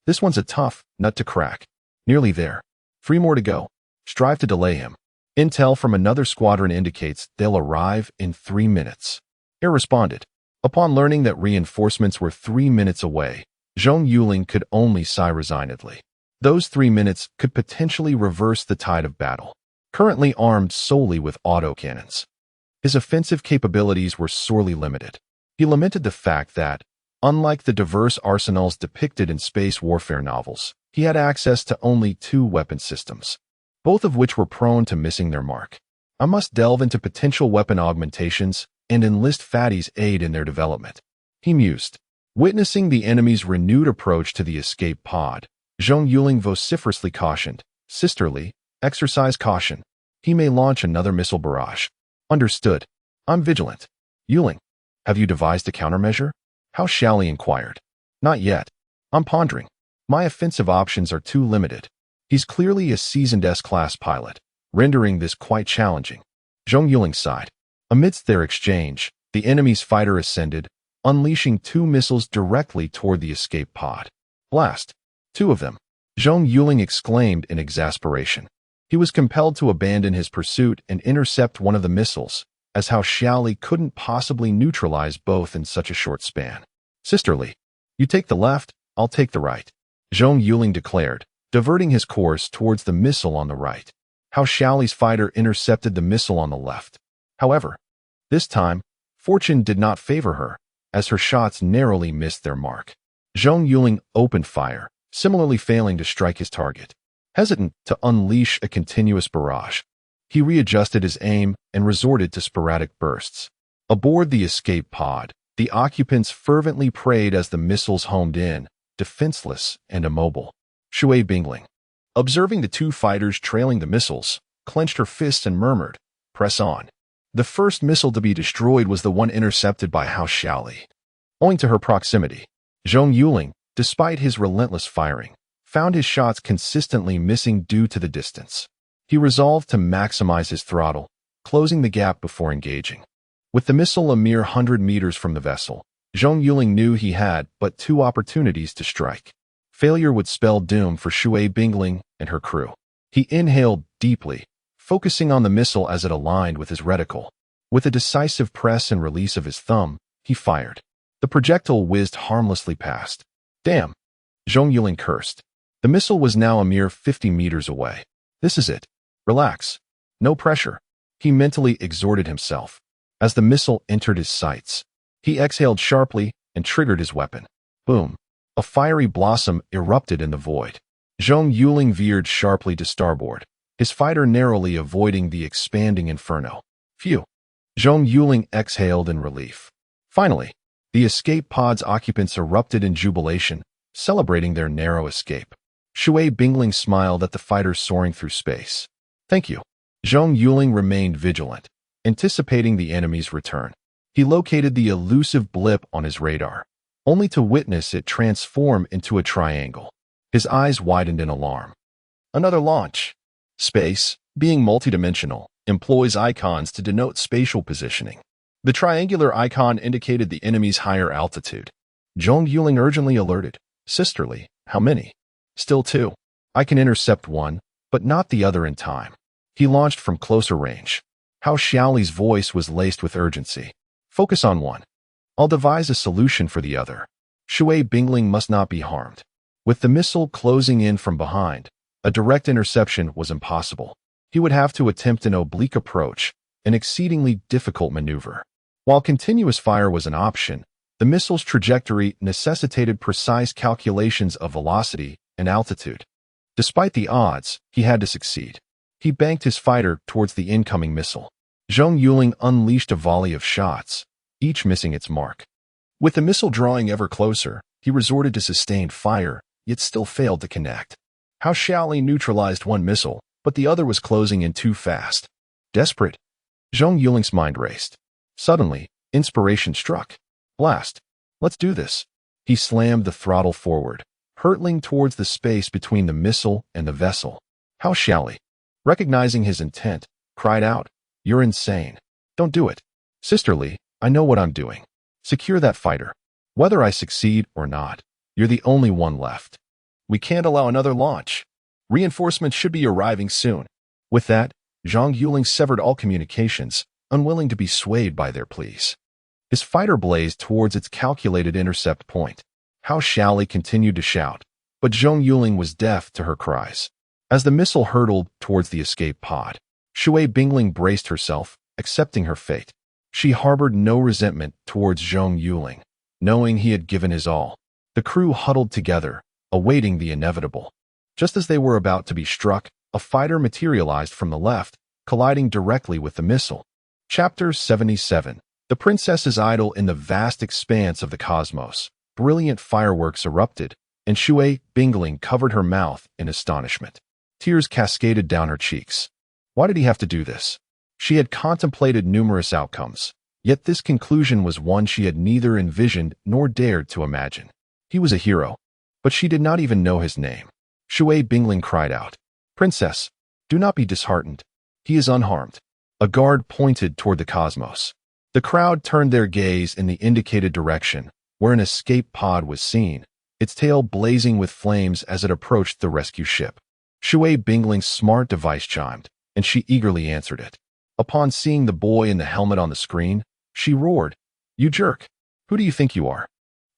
This one's a tough nut to crack. Nearly there. 3 more to go. Strive to delay him. Intel from another squadron indicates they'll arrive in 3 minutes." Air responded. Upon learning that reinforcements were 3 minutes away, Zhong Yuling could only sigh resignedly. Those 3 minutes could potentially reverse the tide of battle. Currently armed solely with autocannons, his offensive capabilities were sorely limited. He lamented the fact that, unlike the diverse arsenals depicted in space warfare novels, he had access to only 2 weapon systems, both of which were prone to missing their mark. "I must delve into potential weapon augmentations and enlist Fatty's aid in their development," he mused. Witnessing the enemy's renewed approach to the escape pod, Zhong Yuling vociferously cautioned, "Sisterly, exercise caution. He may launch another missile barrage." "Understood. I'm vigilant." "Yuling, have you devised a countermeasure?" Hao Xiaoli inquired. "Not yet. I'm pondering. My offensive options are too limited." He's clearly a seasoned S-class pilot, rendering this quite challenging. Zhong Yuling sighed. Amidst their exchange, the enemy's fighter ascended, unleashing 2 missiles directly toward the escape pod. "Blast! 2 of them!" Zhong Yuling exclaimed in exasperation. He was compelled to abandon his pursuit and intercept one of the missiles, as Hao Xiaoli couldn't possibly neutralize both in such a short span. "Sisterly, you take the left, I'll take the right," Zhong Yuling declared, diverting his course towards the missile on the right. Hao Xiaoli's fighter intercepted the missile on the left. However, this time, fortune did not favor her, as her shots narrowly missed their mark. Zhong Yuling opened fire, similarly failing to strike his target. Hesitant to unleash a continuous barrage, he readjusted his aim and resorted to sporadic bursts. Aboard the escape pod, the occupants fervently prayed as the missiles homed in, defenseless and immobile. Shui Bingling, observing the 2 fighters trailing the missiles, clenched her fists and murmured, "Press on." The first missile to be destroyed was the one intercepted by Hao Xiaoli. Owing to her proximity, Zhong Yuling, despite his relentless firing, found his shots consistently missing due to the distance. He resolved to maximize his throttle, closing the gap before engaging. With the missile a mere 100 meters from the vessel, Zhong Yuling knew he had but 2 opportunities to strike. Failure would spell doom for Shui Bingling and her crew. He inhaled deeply, focusing on the missile as it aligned with his reticle. With a decisive press and release of his thumb, he fired. The projectile whizzed harmlessly past. Damn! Zhong Yuling cursed. The missile was now a mere 50 meters away. This is it. Relax. No pressure. He mentally exhorted himself. As the missile entered his sights, he exhaled sharply and triggered his weapon. Boom! A fiery blossom erupted in the void. Zhong Yuling veered sharply to starboard, his fighter narrowly avoiding the expanding inferno. Phew! Zhong Yuling exhaled in relief. Finally, the escape pod's occupants erupted in jubilation, celebrating their narrow escape. Shui Bingling smiled at the fighter soaring through space. Thank you. Zhong Yuling remained vigilant, anticipating the enemy's return. He located the elusive blip on his radar, only to witness it transform into a triangle. His eyes widened in alarm. Another launch. Space, being multidimensional, employs icons to denote spatial positioning. The triangular icon indicated the enemy's higher altitude. Zhong Yuling urgently alerted. Sisterly, how many? Still 2. I can intercept one, but not the other in time. He launched from closer range. Hao Xiaoli's voice was laced with urgency. Focus on one. I'll devise a solution for the other. Shui Bingling must not be harmed. With the missile closing in from behind, a direct interception was impossible. He would have to attempt an oblique approach, an exceedingly difficult maneuver. While continuous fire was an option, the missile's trajectory necessitated precise calculations of velocity and altitude. Despite the odds, he had to succeed. He banked his fighter towards the incoming missile. Zhong Yuling unleashed a volley of shots, each missing its mark. With the missile drawing ever closer, he resorted to sustained fire, yet still failed to connect. Hao Xiaoli neutralized one missile, but the other was closing in too fast. Desperate, Zhong Yuling's mind raced. Suddenly, inspiration struck. Blast. Let's do this. He slammed the throttle forward, hurtling towards the space between the missile and the vessel. Hao Xiaoli, recognizing his intent, cried out, You're insane. Don't do it. Sisterly, I know what I'm doing. Secure that fighter. Whether I succeed or not, you're the only one left. We can't allow another launch. Reinforcements should be arriving soon. With that, Zhong Yuling severed all communications, unwilling to be swayed by their pleas. His fighter blazed towards its calculated intercept point. Hao Xiaoli continued to shout, but Zhong Yuling was deaf to her cries. As the missile hurtled towards the escape pod, Shui Bingling braced herself, accepting her fate. She harbored no resentment towards Zhong Yuling, knowing he had given his all. The crew huddled together, awaiting the inevitable. Just as they were about to be struck, a fighter materialized from the left, colliding directly with the missile. Chapter 77. The princess's idol in the vast expanse of the cosmos. Brilliant fireworks erupted, and Shui Bingling covered her mouth in astonishment. Tears cascaded down her cheeks. Why did he have to do this? She had contemplated numerous outcomes, yet this conclusion was one she had neither envisioned nor dared to imagine. He was a hero, but she did not even know his name. Shui Bingling cried out, Princess, do not be disheartened. He is unharmed. A guard pointed toward the cosmos. The crowd turned their gaze in the indicated direction, where an escape pod was seen, its tail blazing with flames as it approached the rescue ship. Shui Bingling's smart device chimed, and she eagerly answered it. Upon seeing the boy in the helmet on the screen, she roared, You jerk! Who do you think you are?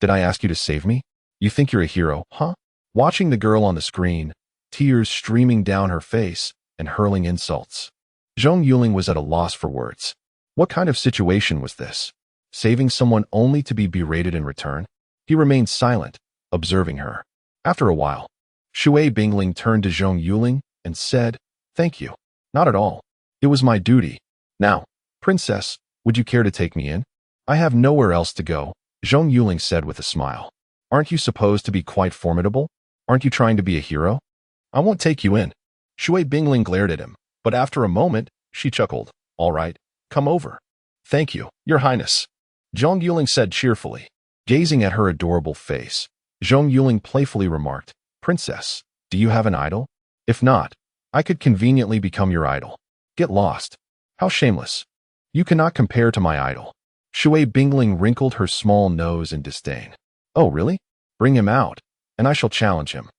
Did I ask you to save me? You think you're a hero, huh? Watching the girl on the screen, tears streaming down her face and hurling insults. Zhong Yuling was at a loss for words. What kind of situation was this? Saving someone only to be berated in return? He remained silent, observing her. After a while, Shui Bingling turned to Zhong Yuling and said, Thank you. Not at all. It was my duty. Now, Princess, would you care to take me in? I have nowhere else to go, Zhong Yuling said with a smile. Aren't you supposed to be quite formidable? Aren't you trying to be a hero? I won't take you in. Shui Bingling glared at him, but after a moment, she chuckled. All right, come over. Thank you, Your Highness. Zhong Yuling said cheerfully. Gazing at her adorable face, Zhong Yuling playfully remarked, "Princess, do you have an idol? If not, I could conveniently become your idol. Get lost. How shameless. You cannot compare to my idol." Shui Bingling wrinkled her small nose in disdain. "Oh, really? Bring him out, and I shall challenge him.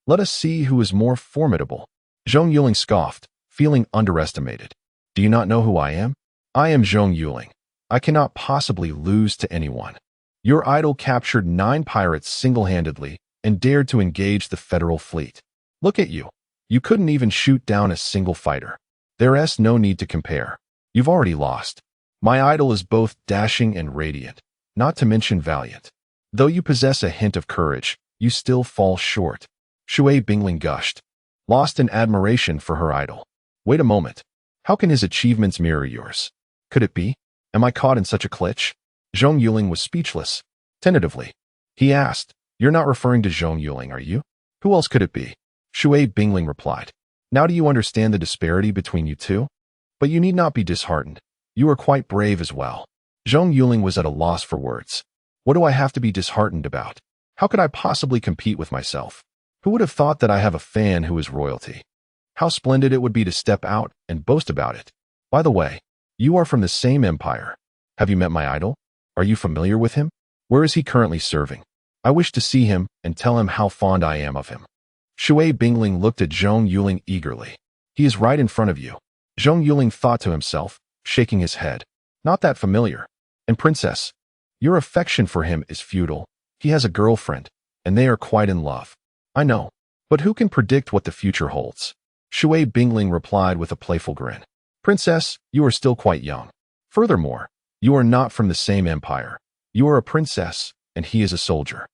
Let us see who is more formidable." Zhong Yuling scoffed, feeling underestimated. "Do you not know who I am? I am Zhong Yuling. I cannot possibly lose to anyone. Your idol captured 9 pirates single-handedly and dared to engage the federal fleet. Look at you. You couldn't even shoot down a single fighter. There's no need to compare. You've already lost. My idol is both dashing and radiant, not to mention valiant. Though you possess a hint of courage, you still fall short." Shui Bingling gushed, lost in admiration for her idol. "Wait a moment. How can his achievements mirror yours? Could it be? Am I caught in such a glitch?" Zhong Yuling was speechless. Tentatively, he asked, "You're not referring to Zhong Yuling, are you? Who else could it be?" Shui Bingling replied, "Now do you understand the disparity between you two? But you need not be disheartened. You are quite brave as well." Zhong Yuling was at a loss for words. "What do I have to be disheartened about? How could I possibly compete with myself? Who would have thought that I have a fan who is royalty? How splendid it would be to step out and boast about it. By the way, you are from the same empire. Have you met my idol? Are you familiar with him? Where is he currently serving? I wish to see him and tell him how fond I am of him." Shui Bingling looked at Zhong Yuling eagerly. "He is right in front of you." Zhong Yuling thought to himself, shaking his head. "Not that familiar. And princess, your affection for him is futile. He has a girlfriend, and they are quite in love. I know, but who can predict what the future holds?" Shui Bingling replied with a playful grin. "Princess, you are still quite young. Furthermore, you are not from the same empire. You are a princess, and he is a soldier.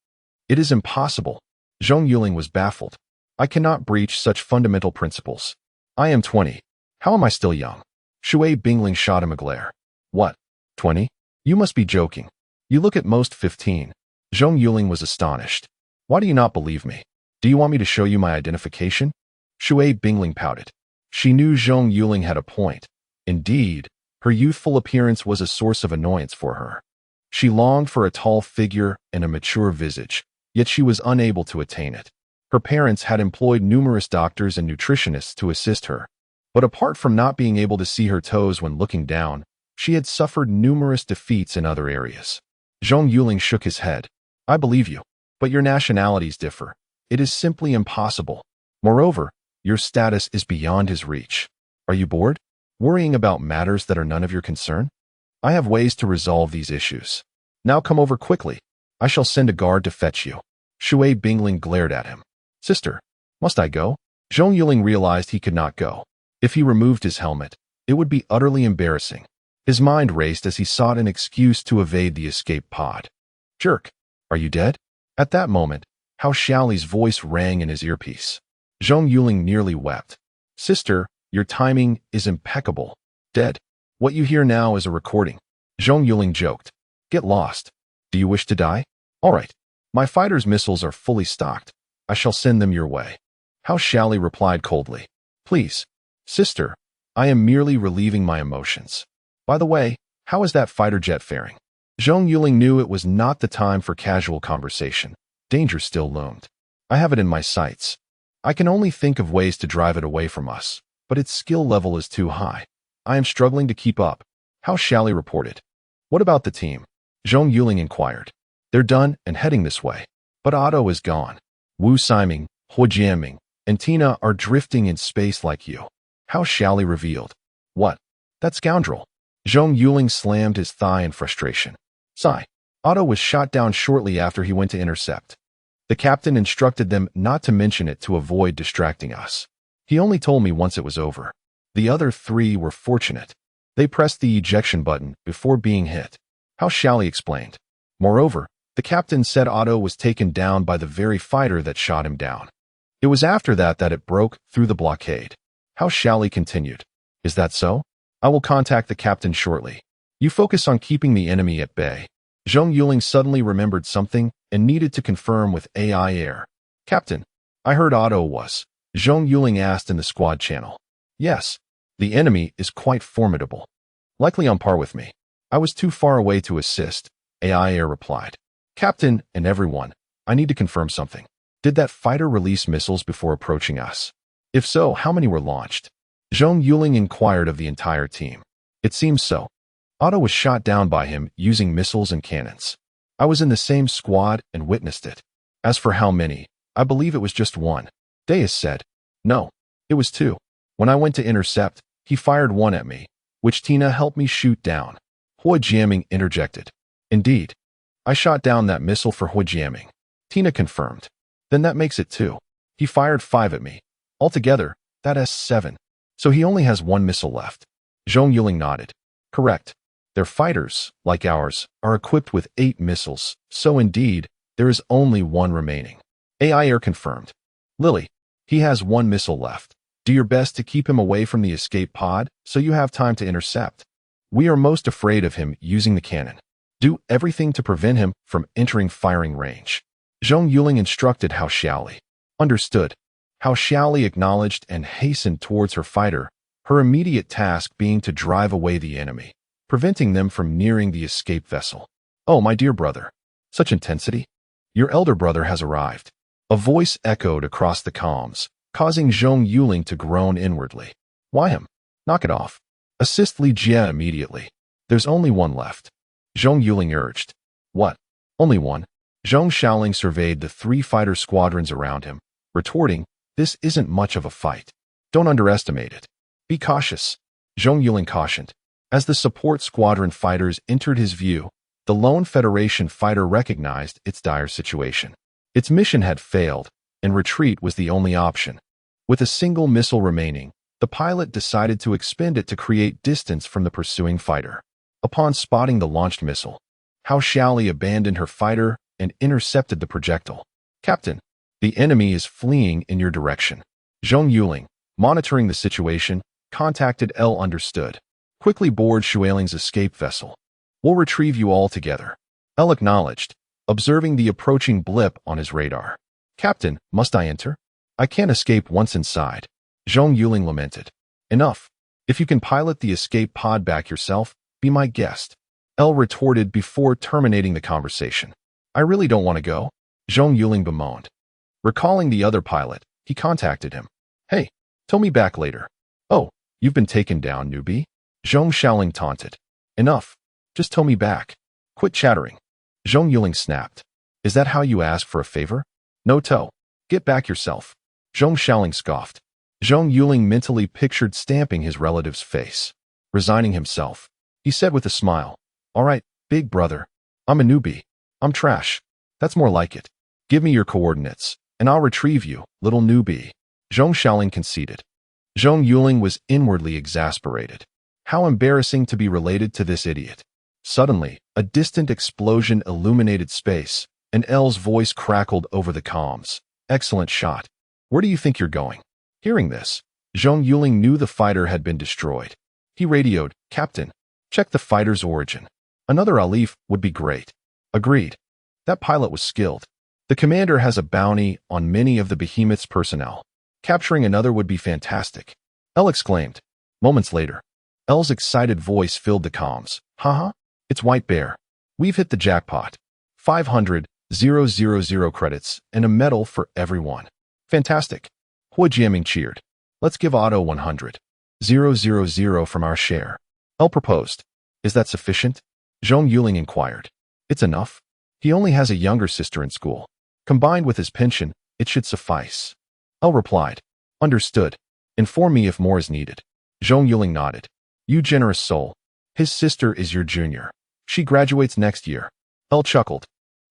It is impossible." Zhong Yuling was baffled. "I cannot breach such fundamental principles. I am 20. How am I still young?" Shui Bingling shot him a glare. "What? 20? You must be joking. You look at most 15. Zhong Yuling was astonished. "Why do you not believe me? Do you want me to show you my identification?" Shui Bingling pouted. She knew Zhong Yuling had a point. Indeed, her youthful appearance was a source of annoyance for her. She longed for a tall figure and a mature visage, yet she was unable to attain it. Her parents had employed numerous doctors and nutritionists to assist her, but apart from not being able to see her toes when looking down, she had suffered numerous defeats in other areas. Zhong Yuling shook his head. "I believe you, but your nationalities differ. It is simply impossible. Moreover, your status is beyond his reach. Are you bored? Worrying about matters that are none of your concern? I have ways to resolve these issues. Now come over quickly. I shall send a guard to fetch you." Shui Bingling glared at him. "Sister, must I go?" Zhong Yuling realized he could not go. If he removed his helmet, it would be utterly embarrassing. His mind raced as he sought an excuse to evade the escape pod. "Jerk, are you dead?" At that moment, Hao Xiaoli's voice rang in his earpiece. Zhong Yuling nearly wept. "Sister, your timing is impeccable. Dead. What you hear now is a recording." Zhong Yuling joked. "Get lost. Do you wish to die? All right. My fighter's missiles are fully stocked. I shall send them your way." Hao Xiaoli replied coldly. "Please, sister, I am merely relieving my emotions. By the way, how is that fighter jet faring?" Zhong Yuling knew it was not the time for casual conversation. Danger still loomed. "I have it in my sights. I can only think of ways to drive it away from us, but its skill level is too high. I am struggling to keep up," Hao Xiaoli reported. "What about the team?" Zhong Yuling inquired. "They're done and heading this way. But Otto is gone. Wu Siming, Hu Jianming, and Tina are drifting in space like you," Hao Xiaoli revealed. "What? That scoundrel?" Zhong Yuling slammed his thigh in frustration. "Sigh. Otto was shot down shortly after he went to intercept. The captain instructed them not to mention it to avoid distracting us. He only told me once it was over. The other 3 were fortunate. They pressed the ejection button before being hit," Hao Xiaoli explained. "Moreover, the captain said Otto was taken down by the very fighter that shot him down. It was after that it broke through the blockade." Hao Xiaoli continued. "Is that so? I will contact the captain shortly. You focus on keeping the enemy at bay." Zhong Yuling suddenly remembered something and needed to confirm with AI Air. "Captain, I heard Otto was." Zhong Yuling asked in the squad channel. "Yes, the enemy is quite formidable. Likely on par with me. I was too far away to assist," AI Air replied. Captain and everyone, I need to confirm something. Did that fighter release missiles before approaching us? If so, how many were launched? Zhong Yuling inquired of the entire team. It seems so. Otto was shot down by him using missiles and cannons. I was in the same squad and witnessed it. As for how many, I believe it was just one. Deus said. No, it was two. When I went to intercept, he fired one at me, which Tina helped me shoot down. Hua Jiaming interjected. Indeed. I shot down that missile for Hua Jiaming. Tina confirmed. Then that makes it two. He fired 5 at me. Altogether, that's 7. So he only has 1 missile left. Zhong Yuling nodded. Correct. Their fighters, like ours, are equipped with 8 missiles, so indeed, there is only 1 remaining. AI Air confirmed. Lily, he has 1 missile left. Do your best to keep him away from the escape pod so you have time to intercept. We are most afraid of him using the cannon. Do everything to prevent him from entering firing range. Zhong Yuling instructed Hao Xiaoli. Understood. Hao Xiaoli acknowledged and hastened towards her fighter, her immediate task being to drive away the enemy, preventing them from nearing the escape vessel. Oh, my dear brother. Such intensity. Your elder brother has arrived. A voice echoed across the comms, causing Zhong Yuling to groan inwardly. Why him? Knock it off. Assist Li Jie immediately. There's only 1 left. Zhong Yuling urged. What? Only 1? Zhong Xiaoling surveyed the 3 fighter squadrons around him, retorting, this isn't much of a fight. Don't underestimate it. Be cautious. Zhong Yuling cautioned. As the support squadron fighters entered his view, the lone Federation fighter recognized its dire situation. Its mission had failed, and retreat was the only option. With a single missile remaining, the pilot decided to expend it to create distance from the pursuing fighter. Upon spotting the launched missile, Hao Xiaoli abandoned her fighter and intercepted the projectile. Captain, the enemy is fleeing in your direction. Zhong Yuling, monitoring the situation, contacted L. Understood. Quickly board Xueling's escape vessel. We'll retrieve you all together. L acknowledged, observing the approaching blip on his radar. Captain, must I enter? I can't escape once inside. Zhong Yuling lamented. Enough. If you can pilot the escape pod back yourself, be my guest. L retorted before terminating the conversation. I really don't want to go. Zhong Yuling bemoaned. Recalling the other pilot, he contacted him. Hey, tow me back later. Oh, you've been taken down, newbie? Zhong Xiaoling taunted. Enough. Just tow me back. Quit chattering. Zhong Yuling snapped. Is that how you ask for a favor? No tow. Get back yourself. Zhong Xiaoling scoffed. Zhong Yuling mentally pictured stamping his relative's face. Resigning himself, he said with a smile, all right, big brother. I'm a newbie. I'm trash. That's more like it. Give me your coordinates, and I'll retrieve you, little newbie. Zhong Xiaoling conceded. Zhong Yuling was inwardly exasperated. How embarrassing to be related to this idiot. Suddenly, a distant explosion illuminated space, and L's voice crackled over the comms. Excellent shot. Where do you think you're going? Hearing this, Zhong Yuling knew the fighter had been destroyed. He radioed, Captain, check the fighter's origin. Another Alif would be great. Agreed. That pilot was skilled. The commander has a bounty on many of the behemoth's personnel. Capturing another would be fantastic. L exclaimed. Moments later, L's excited voice filled the comms. Haha, it's White Bear. We've hit the jackpot. 500,000 credits and a medal for everyone. Fantastic. Hua Jiaming cheered. Let's give Otto 100,000 from our share. L proposed. Is that sufficient? Zhong Yuling inquired. It's enough. He only has a younger sister in school. Combined with his pension, it should suffice. L replied. Understood. Inform me if more is needed. Zhong Yuling nodded. You generous soul. His sister is your junior. She graduates next year. L chuckled.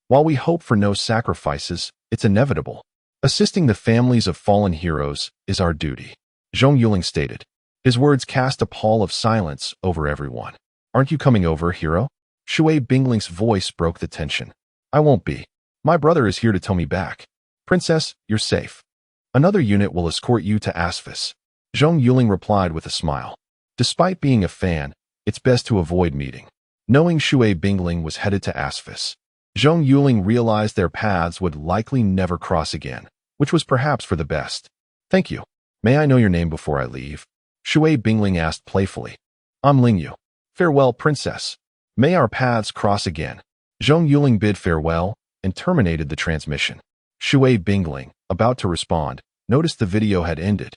While we hope for no sacrifices, it's inevitable. Assisting the families of fallen heroes is our duty. Zhong Yuling stated. His words cast a pall of silence over everyone. Aren't you coming over, hero? Shui Bingling's voice broke the tension. I won't be. My brother is here to tow me back. Princess, you're safe. Another unit will escort you to Asphis. Zhong Yuling replied with a smile. Despite being a fan, it's best to avoid meeting. Knowing Shui Bingling was headed to Asphis, Zhong Yuling realized their paths would likely never cross again, which was perhaps for the best. Thank you. May I know your name before I leave? Shui Bingling asked playfully. I'm Ling Yu. Farewell, princess. May our paths cross again. Zhong Yuling bid farewell, and terminated the transmission. Shui Bingling, about to respond, noticed the video had ended,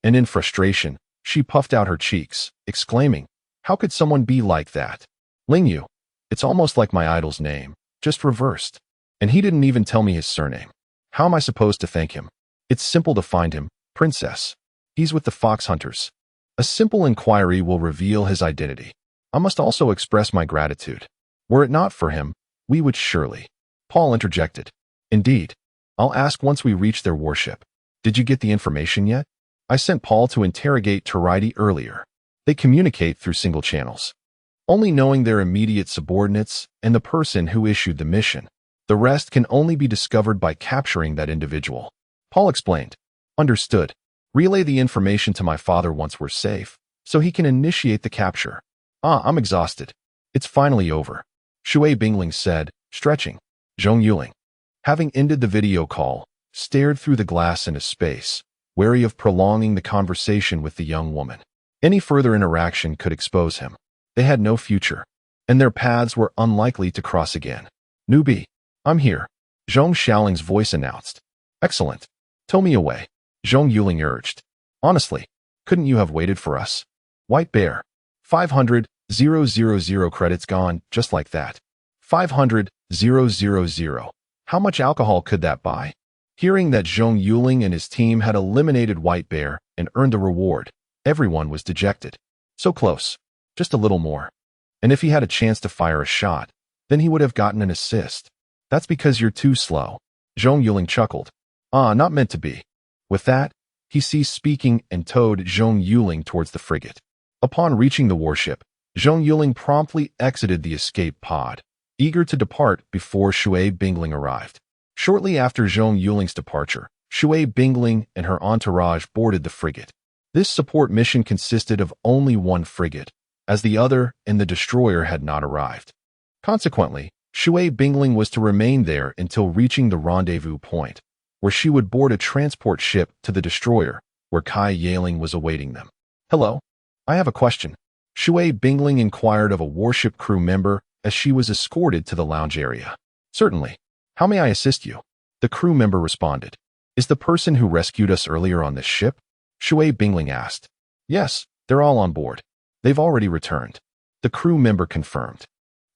and in frustration, she puffed out her cheeks, exclaiming, "How could someone be like that? Lingyu, it's almost like my idol's name, just reversed. And he didn't even tell me his surname. How am I supposed to thank him? It's simple to find him, princess. He's with the fox hunters. A simple inquiry will reveal his identity. I must also express my gratitude. Were it not for him, we would surely." Paul interjected. "Indeed. I'll ask once we reach their warship. Did you get the information yet? I sent Paul to interrogate Taraiti earlier. They communicate through single channels, only knowing their immediate subordinates and the person who issued the mission. The rest can only be discovered by capturing that individual." Paul explained. "Understood. Relay the information to my father once we're safe, so he can initiate the capture." I'm exhausted. It's finally over," Shui Bingling said, stretching. Zhong Yuling, having ended the video call, stared through the glass into space, wary of prolonging the conversation with the young woman. Any further interaction could expose him. They had no future, and their paths were unlikely to cross again. "Newbie, I'm here," Zhong Xiaoling's voice announced. "Excellent. Tow me away," Zhong Yuling urged. "Honestly, couldn't you have waited for us?" White Bear. 500,000 credits gone, just like that. 500,000. How much alcohol could that buy? Hearing that Zhong Yuling and his team had eliminated White Bear and earned a reward, everyone was dejected. So close. Just a little more. And if he had a chance to fire a shot, then he would have gotten an assist. "That's because you're too slow," Zhong Yuling chuckled. Not meant to be." With that, he ceased speaking and towed Zhong Yuling towards the frigate. Upon reaching the warship, Zhong Yuling promptly exited the escape pod, eager to depart before Shui Bingling arrived. Shortly after Zhong Yuling's departure, Shui Bingling and her entourage boarded the frigate. This support mission consisted of only one frigate, as the other and the destroyer had not arrived. Consequently, Shui Bingling was to remain there until reaching the rendezvous point, where she would board a transport ship to the destroyer, where Kai Yaling was awaiting them. "Hello, I have a question," Shui Bingling inquired of a warship crew member as she was escorted to the lounge area. "Certainly. How may I assist you?" The crew member responded. "Is the person who rescued us earlier on this ship?" Shui Bingling asked. "Yes, they're all on board. They've already returned," the crew member confirmed.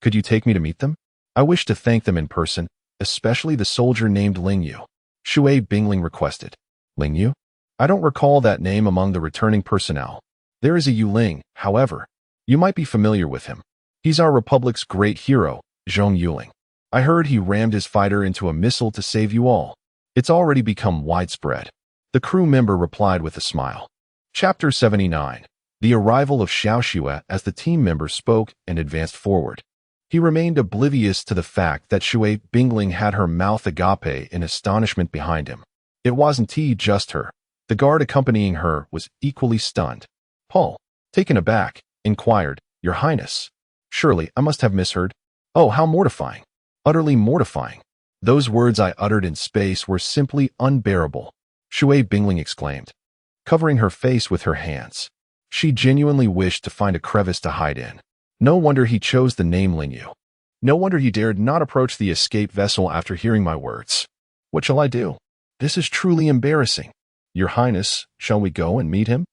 "Could you take me to meet them? I wish to thank them in person, especially the soldier named Lingyu," Shui Bingling requested. "Lingyu? I don't recall that name among the returning personnel. There is a Yuling, however. You might be familiar with him. He's our Republic's great hero, Zhong Yuling. I heard he rammed his fighter into a missile to save you all. It's already become widespread," the crew member replied with a smile. Chapter 79. The arrival of Xiaoxue. As the team member spoke and advanced forward, he remained oblivious to the fact that Shui Bingling had her mouth agape in astonishment behind him. It wasn't just her. The guard accompanying her was equally stunned. Paul, taken aback, inquired, "Your Highness? Surely I must have misheard. Oh, how mortifying. Utterly mortifying. Those words I uttered in space were simply unbearable," Shui Bingling exclaimed, covering her face with her hands. She genuinely wished to find a crevice to hide in. No wonder he chose the name Lingyu. No wonder he dared not approach the escape vessel after hearing my words. What shall I do? This is truly embarrassing. Your Highness, shall we go and meet him?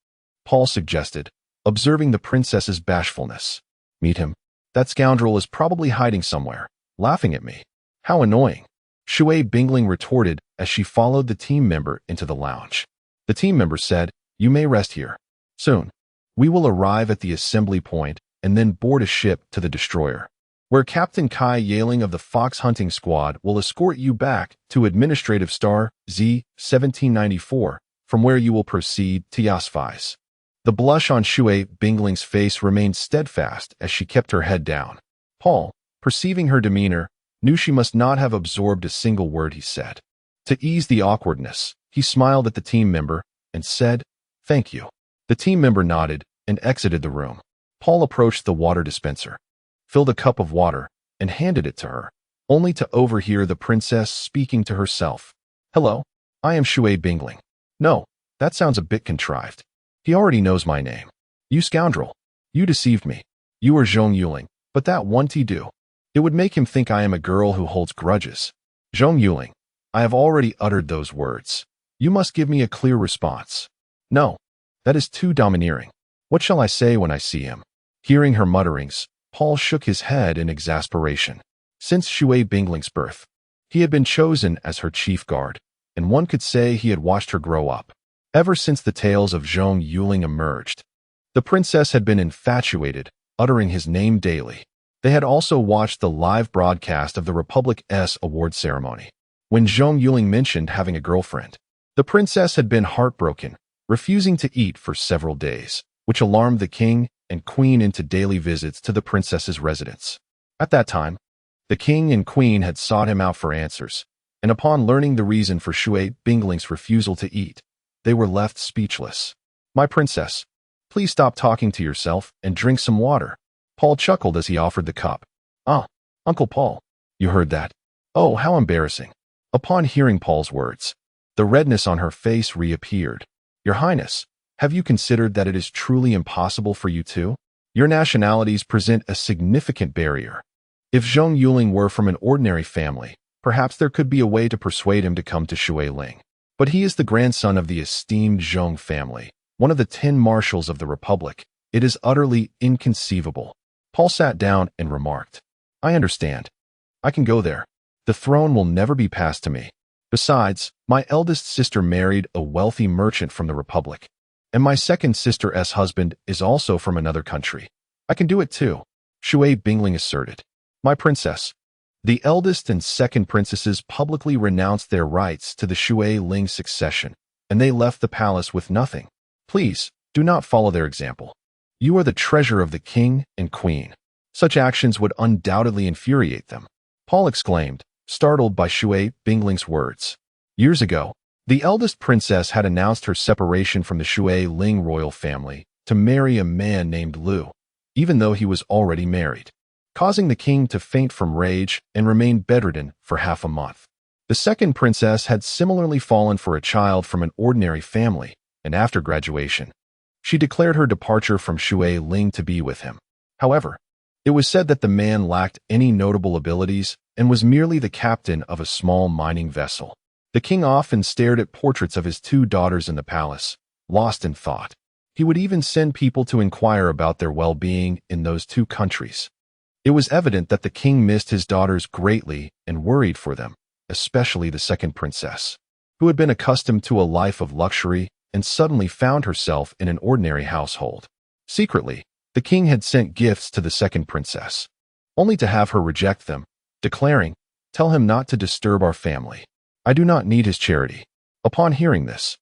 Paul suggested, observing the princess's bashfulness. Meet him? That scoundrel is probably hiding somewhere, laughing at me. How annoying. Shui Bingling retorted as she followed the team member into the lounge. The team member said, "You may rest here. Soon, we will arrive at the assembly point and then board a ship to the destroyer, where Captain Kai Yaling of the Fox Hunting Squad will escort you back to Administrative Star Z-1794, from where you will proceed to Yasfais." The blush on Shui Bingling's face remained steadfast as she kept her head down. Paul, perceiving her demeanor, knew she must not have absorbed a single word he said. To ease the awkwardness, he smiled at the team member and said, "Thank you." The team member nodded and exited the room. Paul approached the water dispenser, filled a cup of water, and handed it to her, only to overhear the princess speaking to herself. "Hello, I am Shui Bingling. No, that sounds a bit contrived. He already knows my name. You scoundrel. You deceived me. You are Zhong Yuling, but that won't do. It would make him think I am a girl who holds grudges. Zhong Yuling, I have already uttered those words. You must give me a clear response. No, that is too domineering. What shall I say when I see him? Hearing her mutterings, Paul shook his head in exasperation. Since Shui Bingling's birth, he had been chosen as her chief guard, and one could say he had watched her grow up. Ever since the tales of Zhong Yuling emerged, the princess had been infatuated, uttering his name daily. They had also watched the live broadcast of the Republic's award ceremony. When Zhong Yuling mentioned having a girlfriend, the princess had been heartbroken, refusing to eat for several days, which alarmed the king and queen into daily visits to the princess's residence. At that time, the king and queen had sought him out for answers, and upon learning the reason for Shui Bingling's refusal to eat, they were left speechless. My princess, please stop talking to yourself and drink some water. Paul chuckled as he offered the cup. Ah, Uncle Paul, you heard that? Oh, how embarrassing. Upon hearing Paul's words, the redness on her face reappeared. Your Highness, have you considered that it is truly impossible for you to? Your nationalities present a significant barrier. If Zhong Yuling were from an ordinary family, perhaps there could be a way to persuade him to come to Shui Ling. But he is the grandson of the esteemed Zhong family, one of the 10 marshals of the Republic. It is utterly inconceivable. Paul sat down and remarked, I understand. I can go there. The throne will never be passed to me. Besides, my eldest sister married a wealthy merchant from the Republic, and my second sister's husband is also from another country. I can do it too, Shui Bingling asserted. My princess, the eldest and second princesses publicly renounced their rights to the Shui Ling succession, and they left the palace with nothing. Please, do not follow their example. You are the treasure of the king and queen. Such actions would undoubtedly infuriate them. Paul exclaimed, startled by Shui Bingling's words. Years ago, the eldest princess had announced her separation from the Shui Ling royal family to marry a man named Lu, even though he was already married, causing the king to faint from rage and remain bedridden for half a month. The second princess had similarly fallen for a child from an ordinary family, and after graduation, she declared her departure from Shui Ling to be with him. However, it was said that the man lacked any notable abilities and was merely the captain of a small mining vessel. The king often stared at portraits of his 2 daughters in the palace, lost in thought. He would even send people to inquire about their well-being in those 2 countries. It was evident that the king missed his daughters greatly and worried for them, especially the second princess, who had been accustomed to a life of luxury and suddenly found herself in an ordinary household. Secretly, the king had sent gifts to the second princess, only to have her reject them, declaring, Tell him not to disturb our family. I do not need his charity. Upon hearing this,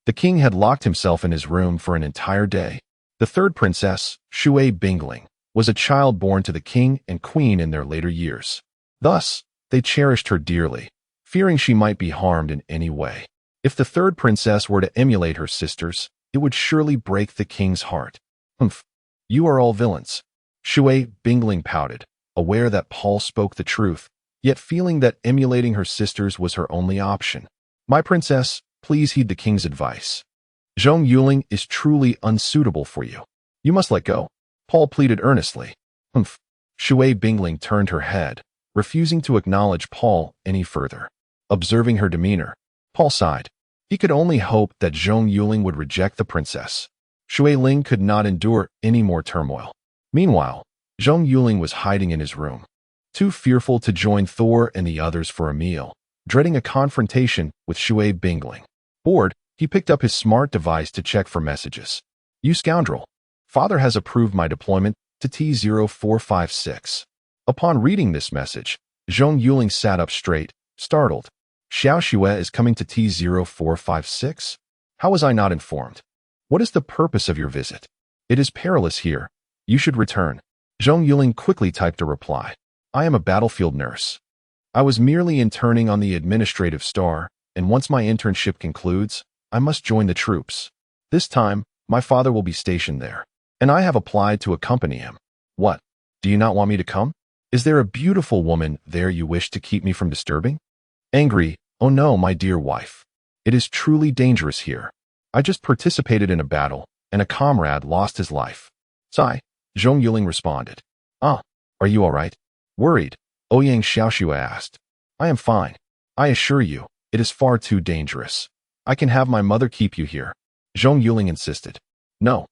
the king had locked himself in his room for an entire day. The third princess, Shui Bingling, was a child born to the king and queen in their later years. Thus, they cherished her dearly, fearing she might be harmed in any way. If the third princess were to emulate her sisters, it would surely break the king's heart. Humph, you are all villains. Shui Bingling pouted, aware that Paul spoke the truth, yet feeling that emulating her sisters was her only option. My princess, please heed the king's advice. Zhong Yuling is truly unsuitable for you. You must let go. Paul pleaded earnestly. Humph. Shui Bingling turned her head, refusing to acknowledge Paul any further. Observing her demeanor, Paul sighed. He could only hope that Zhong Yuling would reject the princess. Shui Ling could not endure any more turmoil. Meanwhile, Zhong Yuling was hiding in his room, too fearful to join Thor and the others for a meal, dreading a confrontation with Shui Bingling. Bored, he picked up his smart device to check for messages. You scoundrel. Father has approved my deployment to T-0456. Upon reading this message, Zhong Yuling sat up straight, startled. Xiao Xue is coming to T-0456? How was I not informed? What is the purpose of your visit? It is perilous here. You should return. Zhong Yuling quickly typed a reply. I am a battlefield nurse. I was merely interning on the administrative star, and once my internship concludes, I must join the troops. This time, my father will be stationed there, and I have applied to accompany him. What? Do you not want me to come? Is there a beautiful woman there you wish to keep me from disturbing? Angry, oh no, my dear wife. It is truly dangerous here. I just participated in a battle, and a comrade lost his life. Sigh, Zhong Yuling responded. Ah, are you all right? Worried, Ouyang Xiaoxue asked. I am fine. I assure you, it is far too dangerous. I can have my mother keep you here. Zhong Yuling insisted. No.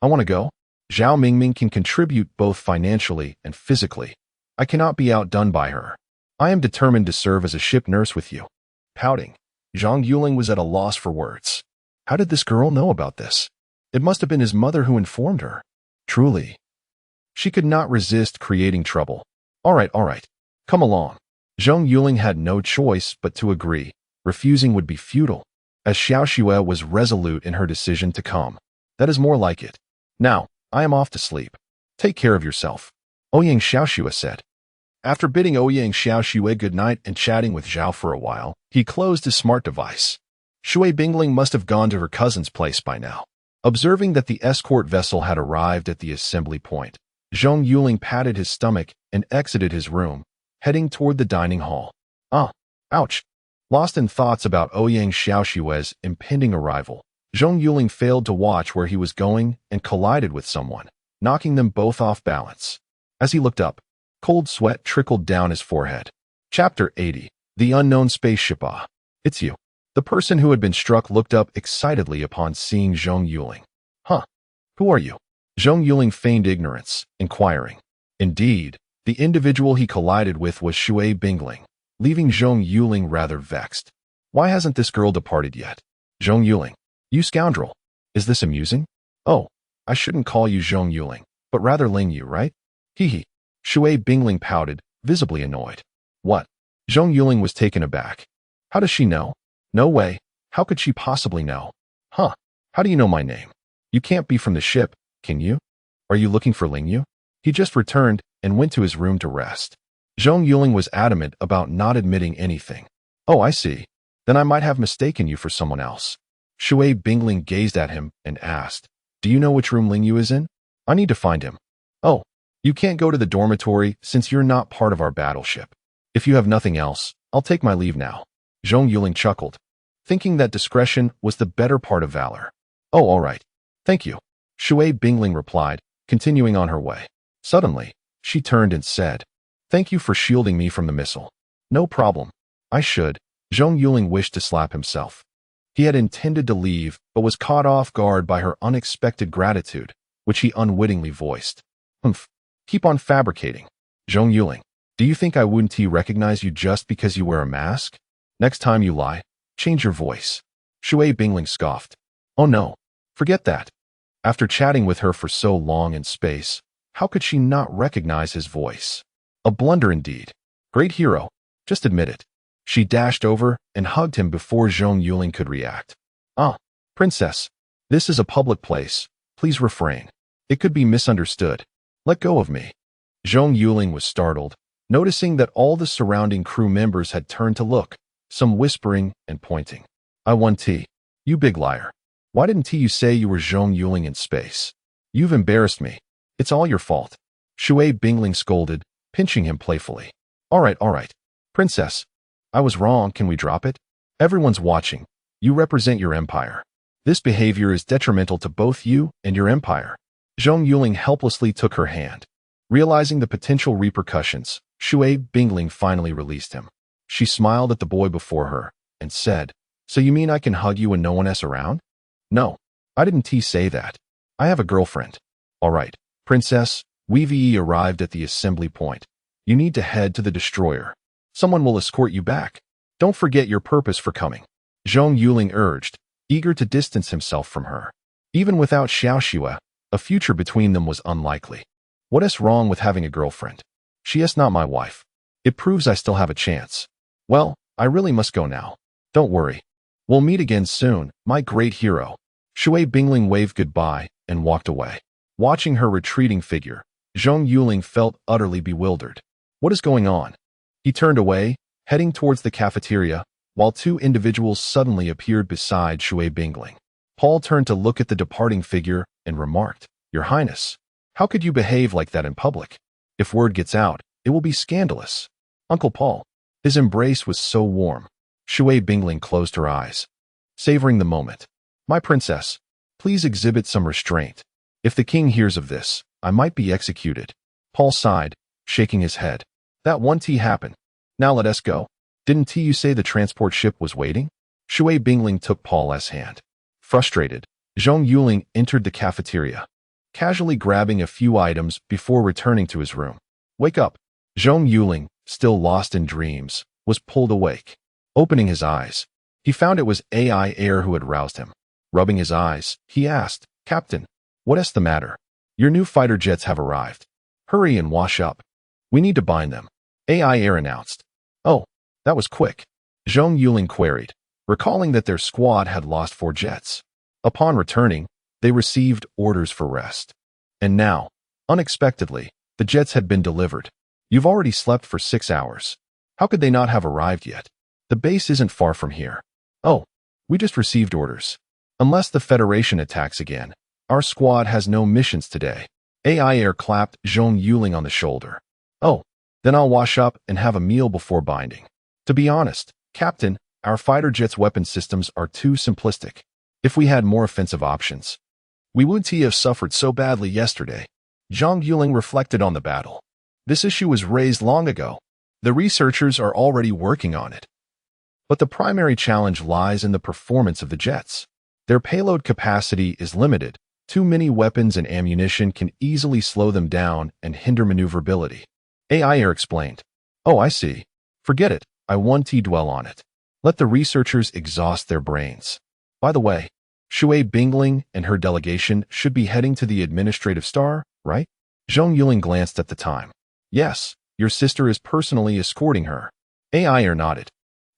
I want to go. Zhao Mingming can contribute both financially and physically. I cannot be outdone by her. I am determined to serve as a ship nurse with you. Pouting, Zhong Yuling was at a loss for words. How did this girl know about this? It must have been his mother who informed her. Truly. She could not resist creating trouble. All right. Come along. Zhong Yuling had no choice but to agree. Refusing would be futile, as Xiao Xue was resolute in her decision to come. That is more like it. Now, I am off to sleep. Take care of yourself. Ouyang Xiao Xue said. After bidding Ouyang Xiao Xue good night and chatting with Zhao for a while, he closed his smart device. Shui Bingling must have gone to her cousin's place by now. Observing that the escort vessel had arrived at the assembly point, Zhong Yuling patted his stomach and exited his room, heading toward the dining hall. Ouch. Lost in thoughts about Ouyang Xiao Xue's impending arrival, Zhong Yuling failed to watch where he was going and collided with someone, knocking them both off balance. As he looked up, cold sweat trickled down his forehead. Chapter 80. The Unknown Spaceship. It's you. The person who had been struck looked up excitedly upon seeing Zhong Yuling. Who are you? Zhong Yuling feigned ignorance, inquiring. Indeed, the individual he collided with was Shui Bingling, leaving Zhong Yuling rather vexed. Why hasn't this girl departed yet? Zhong Yuling. You scoundrel. Is this amusing? Oh, I shouldn't call you Zhong Yuling, but rather Ling Yu, right? Hee. Shui Bingling pouted, visibly annoyed. What? Zhong Yuling was taken aback. How does she know? No way. How could she possibly know? How do you know my name? You can't be from the ship, can you? Are you looking for Ling Yu? He just returned and went to his room to rest. Zhong Yuling was adamant about not admitting anything. Oh, I see. Then I might have mistaken you for someone else. Shui Bingling gazed at him and asked, Do you know which room Ling Yu is in? I need to find him. Oh, you can't go to the dormitory since you're not part of our battleship. If you have nothing else, I'll take my leave now. Zhong Yuling chuckled, thinking that discretion was the better part of valor. Oh, all right. Thank you. Shui Bingling replied, continuing on her way. Suddenly, she turned and said, Thank you for shielding me from the missile. No problem. I should. Zhong Yuling wished to slap himself. He had intended to leave, but was caught off guard by her unexpected gratitude, which he unwittingly voiced. Keep on fabricating. Zhong Yuling, do you think I wouldn't recognize you just because you wear a mask? Next time you lie, change your voice. Shui Bingling scoffed. Oh no, forget that. After chatting with her for so long in space, how could she not recognize his voice? A blunder indeed. Great hero, just admit it. She dashed over and hugged him before Zhong Yuling could react. Princess, this is a public place. Please refrain. It could be misunderstood. Let go of me. Zhong Yuling was startled, noticing that all the surrounding crew members had turned to look, some whispering and pointing. I won tea. You big liar. Why didn't you say you were Zhong Yuling in space? You've embarrassed me. It's all your fault. Shui Bingling scolded, pinching him playfully. All right. Princess, I was wrong. Can we drop it? Everyone's watching. You represent your empire. This behavior is detrimental to both you and your empire. Zhong Yuling helplessly took her hand. Realizing the potential repercussions, Shui Bingling finally released him. She smiled at the boy before her and said, So you mean I can hug you when no one else around? No, I didn't say that. I have a girlfriend. All right, princess, we've arrived at the assembly point. You need to head to the destroyer. Someone will escort you back. Don't forget your purpose for coming. Zhong Yuling urged, eager to distance himself from her. Even without Xiao Xue, a future between them was unlikely. What is wrong with having a girlfriend? She is not my wife. It proves I still have a chance. Well, I really must go now. Don't worry. We'll meet again soon, my great hero. Shui Bingling waved goodbye and walked away. Watching her retreating figure, Zhong Yuling felt utterly bewildered. What is going on? He turned away, heading towards the cafeteria, while two individuals suddenly appeared beside Shui Bingling. Paul turned to look at the departing figure and remarked, Your Highness, how could you behave like that in public? If word gets out, it will be scandalous. Uncle Paul. His embrace was so warm. Shui Bingling closed her eyes, savoring the moment. My princess, please exhibit some restraint. If the king hears of this, I might be executed. Paul sighed, shaking his head. That one tea happened. Now let us go. Didn't you say the transport ship was waiting? Shui Bingling took Paul's hand. Frustrated, Zhong Yuling entered the cafeteria, casually grabbing a few items before returning to his room. Wake up! Zhong Yuling, still lost in dreams, was pulled awake. Opening his eyes, he found it was AI Air who had roused him. Rubbing his eyes, he asked, Captain, what is the matter? Your new fighter jets have arrived. Hurry and wash up. We need to bind them. AI Air announced. Oh, that was quick. Zhong Yuling queried, recalling that their squad had lost 4 jets. Upon returning, they received orders for rest. And now, unexpectedly, the jets had been delivered. You've already slept for 6 hours. How could they not have arrived yet? The base isn't far from here. Oh, we just received orders. Unless the Federation attacks again, our squad has no missions today. AI Air clapped Zhong Yuling on the shoulder. Oh, then I'll wash up and have a meal before binding. To be honest, Captain, our fighter jet's weapon systems are too simplistic. If we had more offensive options, we wouldn't have suffered so badly yesterday. Zhong Yuling reflected on the battle. This issue was raised long ago. The researchers are already working on it. But the primary challenge lies in the performance of the jets. Their payload capacity is limited. Too many weapons and ammunition can easily slow them down and hinder maneuverability. AI Air explained. Oh, I see. Forget it. I won't dwell on it. Let the researchers exhaust their brains. By the way, Shui Bingling and her delegation should be heading to the administrative star, right? Zhong Yuling glanced at the time. Yes, your sister is personally escorting her. AI Air nodded.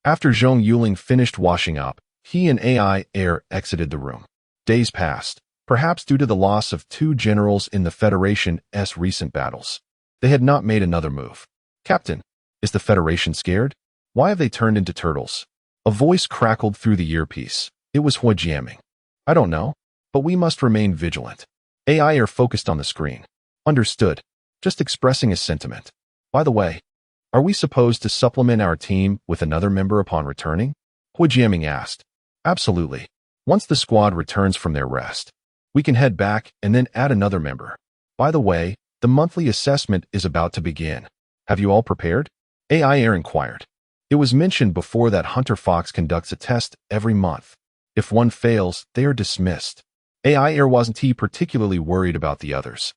After Zhong Yuling finished washing up, he and AI Air exited the room. Days passed, perhaps due to the loss of 2 generals in the Federation's recent battles. They had not made another move. Captain, is the Federation scared? Why have they turned into turtles? A voice crackled through the earpiece. It was Hua Jiaming. I don't know, but we must remain vigilant. AI Air focused on the screen. Understood. Just expressing a sentiment. By the way, are we supposed to supplement our team with another member upon returning? Hua Jiaming asked. Absolutely. Once the squad returns from their rest, we can head back and then add another member. By the way, the monthly assessment is about to begin. Have you all prepared? AI Air inquired. It was mentioned before that Hunter Fox conducts a test every month. If one fails, they are dismissed. AI Air wasn't particularly worried about the others.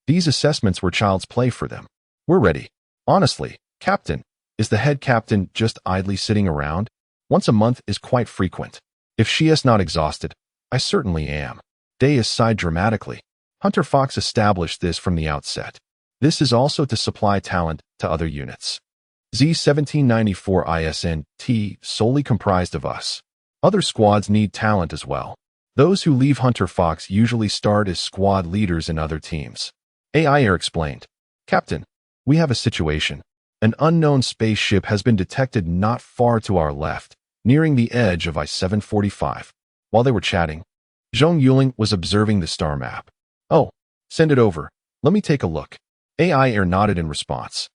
These assessments were child's play for them. We're ready. Honestly, Captain, is the head captain just idly sitting around? Once a month is quite frequent. If she is not exhausted, I certainly am. Deus sighed dramatically. Hunter Fox established this from the outset. This is also to supply talent to other units. Z-1794 ISNT solely comprised of us. Other squads need talent as well. Those who leave Hunter Fox usually start as squad leaders in other teams. AI Air explained. Captain, we have a situation. An unknown spaceship has been detected not far to our left, nearing the edge of I-745. While they were chatting, Zhong Yuling was observing the star map. Oh, send it over. Let me take a look. AI Air nodded in response.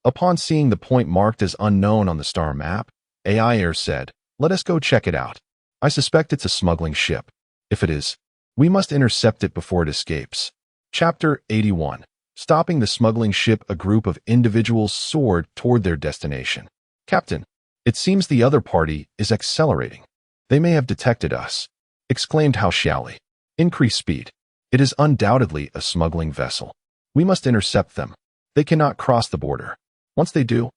Upon seeing the point marked as unknown on the star map, AI Air said, let us go check it out. I suspect it's a smuggling ship. If it is, we must intercept it before it escapes. Chapter 81. Stopping the smuggling ship. A group of individuals soared toward their destination. Captain, it seems the other party is accelerating. They may have detected us, exclaimed Hao Xiaoli. Increase speed. It is undoubtedly a smuggling vessel. We must intercept them. They cannot cross the border. Once they do,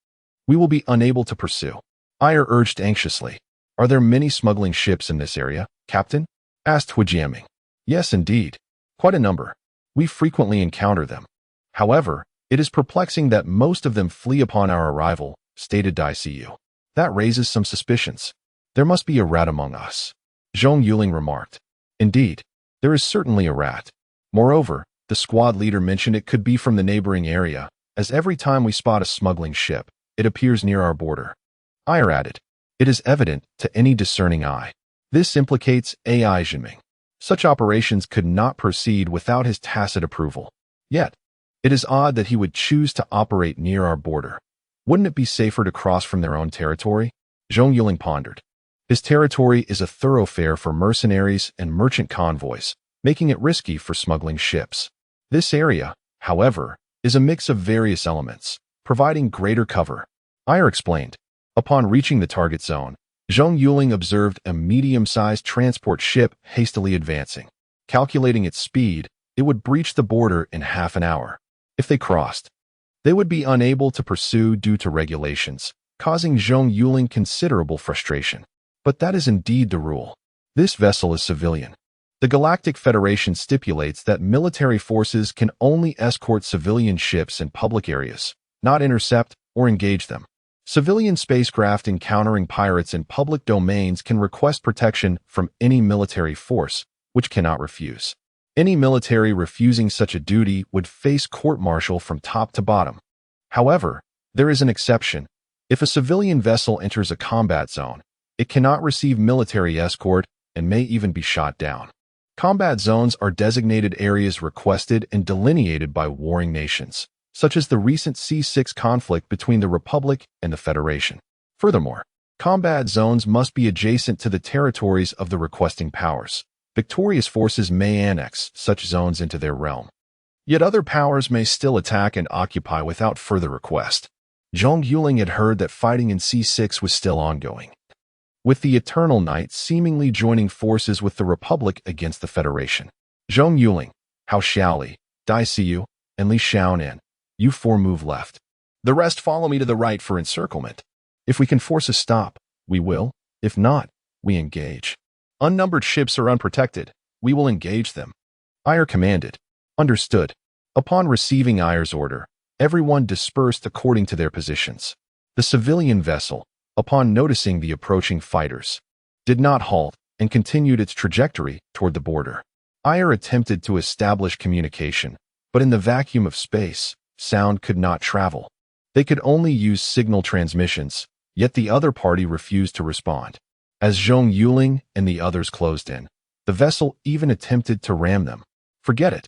we will be unable to pursue. Ayer urged anxiously. Are there many smuggling ships in this area, Captain? Asked Hua Jiaming. Yes, indeed. Quite a number. We frequently encounter them. However, it is perplexing that most of them flee upon our arrival, stated Dai Siyu. That raises some suspicions. There must be a rat among us. Zhong Yuling remarked. Indeed, there is certainly a rat. Moreover, the squad leader mentioned it could be from the neighboring area, as every time we spot a smuggling ship, it appears near our border. Ayer added. It is evident to any discerning eye. This implicates AI Jinming. Such operations could not proceed without his tacit approval. Yet, it is odd that he would choose to operate near our border. Wouldn't it be safer to cross from their own territory? Zhong Yuling pondered. His territory is a thoroughfare for mercenaries and merchant convoys, making it risky for smuggling ships. This area, however, is a mix of various elements, providing greater cover. Ayer explained. Upon reaching the target zone, Zhong Yuling observed a medium-sized transport ship hastily advancing. Calculating its speed, it would breach the border in half an hour. If they crossed, they would be unable to pursue due to regulations, causing Zhong Yuling considerable frustration. But that is indeed the rule. This vessel is civilian. The Galactic Federation stipulates that military forces can only escort civilian ships in public areas, not intercept or engage them. Civilian spacecraft encountering pirates in public domains can request protection from any military force, which cannot refuse. Any military refusing such a duty would face court-martial from top to bottom. However, there is an exception. If a civilian vessel enters a combat zone, it cannot receive military escort and may even be shot down. Combat zones are designated areas requested and delineated by warring nations, such as the recent C6 conflict between the Republic and the Federation. Furthermore, combat zones must be adjacent to the territories of the requesting powers. Victorious forces may annex such zones into their realm. Yet other powers may still attack and occupy without further request. Zhong Yuling had heard that fighting in C6 was still ongoing, with the Eternal Knight seemingly joining forces with the Republic against the Federation. Zhong Yuling, Hao Xiaoli, Dai Siyu, and Li Xiaonan, you four move left. The rest follow me to the right for encirclement. If we can force a stop, we will. If not, we engage. Unnumbered ships are unprotected. We will engage them. Ayr commanded. Understood. Upon receiving Ayr's order, everyone dispersed according to their positions. The civilian vessel, upon noticing the approaching fighters, did not halt and continued its trajectory toward the border. Ayr attempted to establish communication, but in the vacuum of space, sound could not travel. They could only use signal transmissions, yet the other party refused to respond. As Zhong Yuling and the others closed in, the vessel even attempted to ram them. Forget it.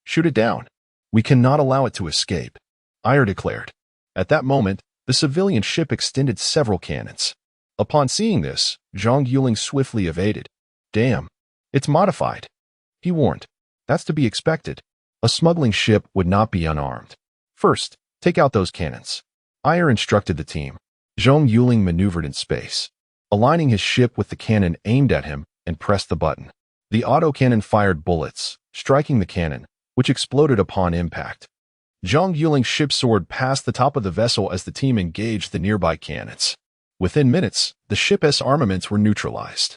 Shoot it down. We cannot allow it to escape, Ayr declared. At that moment, the civilian ship extended several cannons. Upon seeing this, Zhong Yuling swiftly evaded. Damn, it's modified, he warned. That's to be expected. A smuggling ship would not be unarmed. First, take out those cannons, Ayr instructed the team. Zhong Yuling maneuvered in space, aligning his ship with the cannon aimed at him, and pressed the button. The autocannon fired bullets, striking the cannon, which exploded upon impact. Zhong Yuling's ship soared past the top of the vessel as the team engaged the nearby cannons. Within minutes, the ship's armaments were neutralized.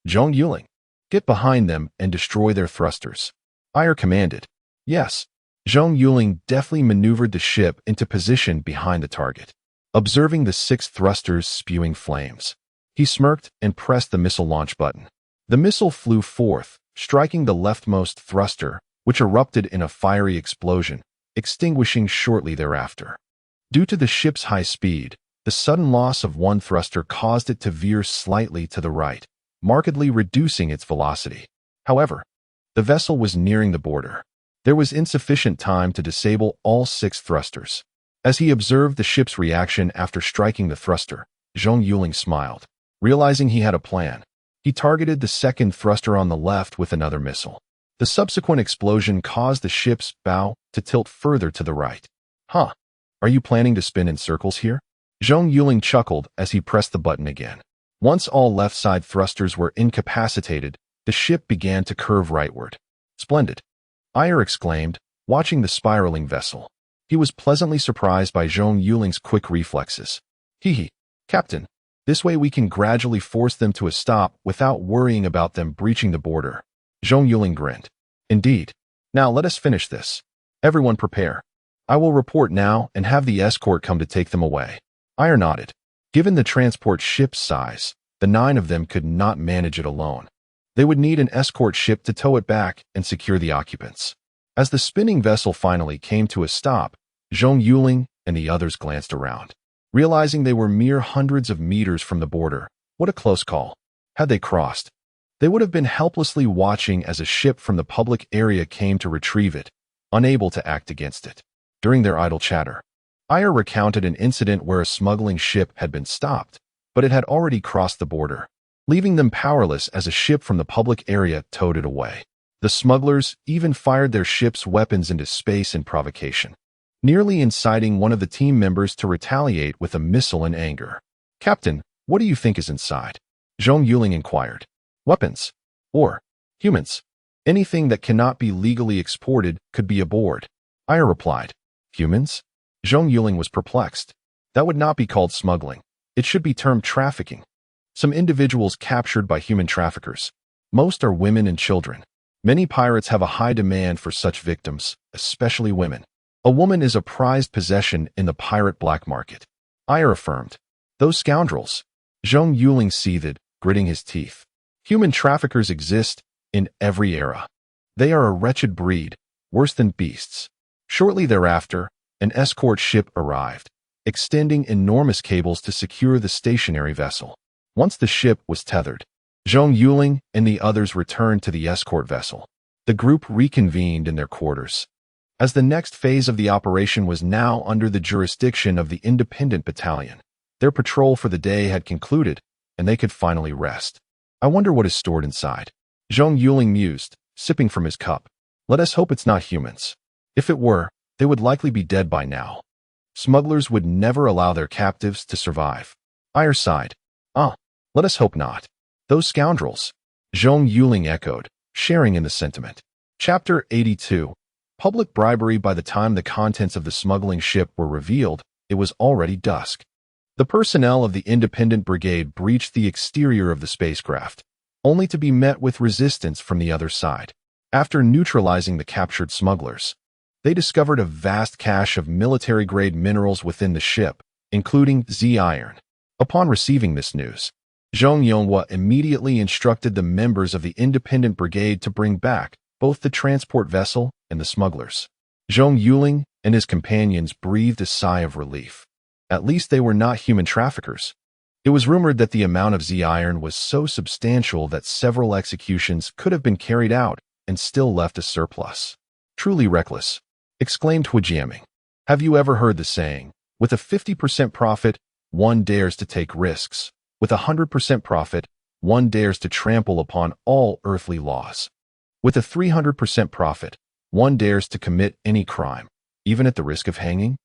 Zhong Yuling, get behind them and destroy their thrusters, Ayr commanded. Yes. Zhong Yuling deftly maneuvered the ship into position behind the target, observing the 6 thrusters spewing flames. He smirked and pressed the missile launch button. The missile flew forth, striking the leftmost thruster, which erupted in a fiery explosion, extinguishing shortly thereafter. Due to the ship's high speed, the sudden loss of one thruster caused it to veer slightly to the right, markedly reducing its velocity. However, the vessel was nearing the border. There was insufficient time to disable all 6 thrusters. As he observed the ship's reaction after striking the thruster, Zhong Yuling smiled. Realizing he had a plan, he targeted the second thruster on the left with another missile. The subsequent explosion caused the ship's bow to tilt further to the right. Huh, are you planning to spin in circles here? Zhong Yuling chuckled as he pressed the button again. Once all left side thrusters were incapacitated, the ship began to curve rightward. Splendid, Ayr exclaimed, watching the spiraling vessel. He was pleasantly surprised by Zhong Yuling's quick reflexes. Hee, Captain. This way we can gradually force them to a stop without worrying about them breaching the border. Zhong Yuling grinned. Indeed. Now let us finish this. Everyone prepare. I will report now and have the escort come to take them away. Ayr nodded. Given the transport ship's size, the 9 of them could not manage it alone. They would need an escort ship to tow it back and secure the occupants. As the spinning vessel finally came to a stop, Zhong Yuling and the others glanced around. Realizing they were mere hundreds of meters from the border, what a close call. Had they crossed, they would have been helplessly watching as a ship from the public area came to retrieve it, unable to act against it. During their idle chatter, Ayr recounted an incident where a smuggling ship had been stopped, but it had already crossed the border, leaving them powerless as a ship from the public area towed it away. The smugglers even fired their ship's weapons into space in provocation, nearly inciting one of the team members to retaliate with a missile in anger. "Captain, what do you think is inside?" Zhong Yuling inquired. "Weapons. Or humans. Anything that cannot be legally exported could be aboard," Aya replied. "Humans?" Zhong Yuling was perplexed. That would not be called smuggling. It should be termed trafficking. Some individuals captured by human traffickers. Most are women and children. Many pirates have a high demand for such victims, especially women. A woman is a prized possession in the pirate black market, Aya affirmed. "Those scoundrels." Zhong Yuling seethed, gritting his teeth. "Human traffickers exist in every era. They are a wretched breed, worse than beasts." Shortly thereafter, an escort ship arrived, extending enormous cables to secure the stationary vessel. Once the ship was tethered, Zhong Yuling and the others returned to the escort vessel. The group reconvened in their quarters. As the next phase of the operation was now under the jurisdiction of the independent battalion, their patrol for the day had concluded, and they could finally rest. "I wonder what is stored inside," Zhong Yuling mused, sipping from his cup. "Let us hope it's not humans. If it were, they would likely be dead by now. Smugglers would never allow their captives to survive." Aya sighed. Let us hope not." "Those scoundrels," Zhong Yuling echoed, sharing in the sentiment. Chapter 82. Public bribery. By the time the contents of the smuggling ship were revealed, it was already dusk. The personnel of the independent brigade breached the exterior of the spacecraft, only to be met with resistance from the other side. After neutralizing the captured smugglers, they discovered a vast cache of military-grade minerals within the ship, including Z-iron. Upon receiving this news, Zhong Yuling immediately instructed the members of the independent brigade to bring back both the transport vessel and the smugglers. Zhong Yuling and his companions breathed a sigh of relief. At least they were not human traffickers. It was rumored that the amount of Z-iron was so substantial that several executions could have been carried out and still left a surplus. "Truly reckless," exclaimed Huijiaming. "Have you ever heard the saying, with a 50% profit, one dares to take risks. With 100% profit, one dares to trample upon all earthly laws. With a 300% profit, one dares to commit any crime, even at the risk of hanging?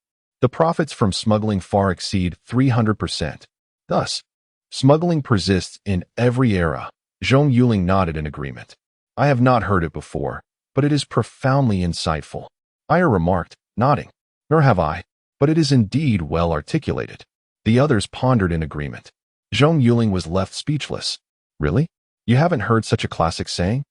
The profits from smuggling far exceed 300%. Thus, smuggling persists in every era." Zhong Yuling nodded in agreement. "I have not heard it before, but it is profoundly insightful," Aya remarked, nodding. "Nor have I, but it is indeed well articulated." The others pondered in agreement. Zhong Yuling was left speechless. "Really? You haven't heard such a classic saying?"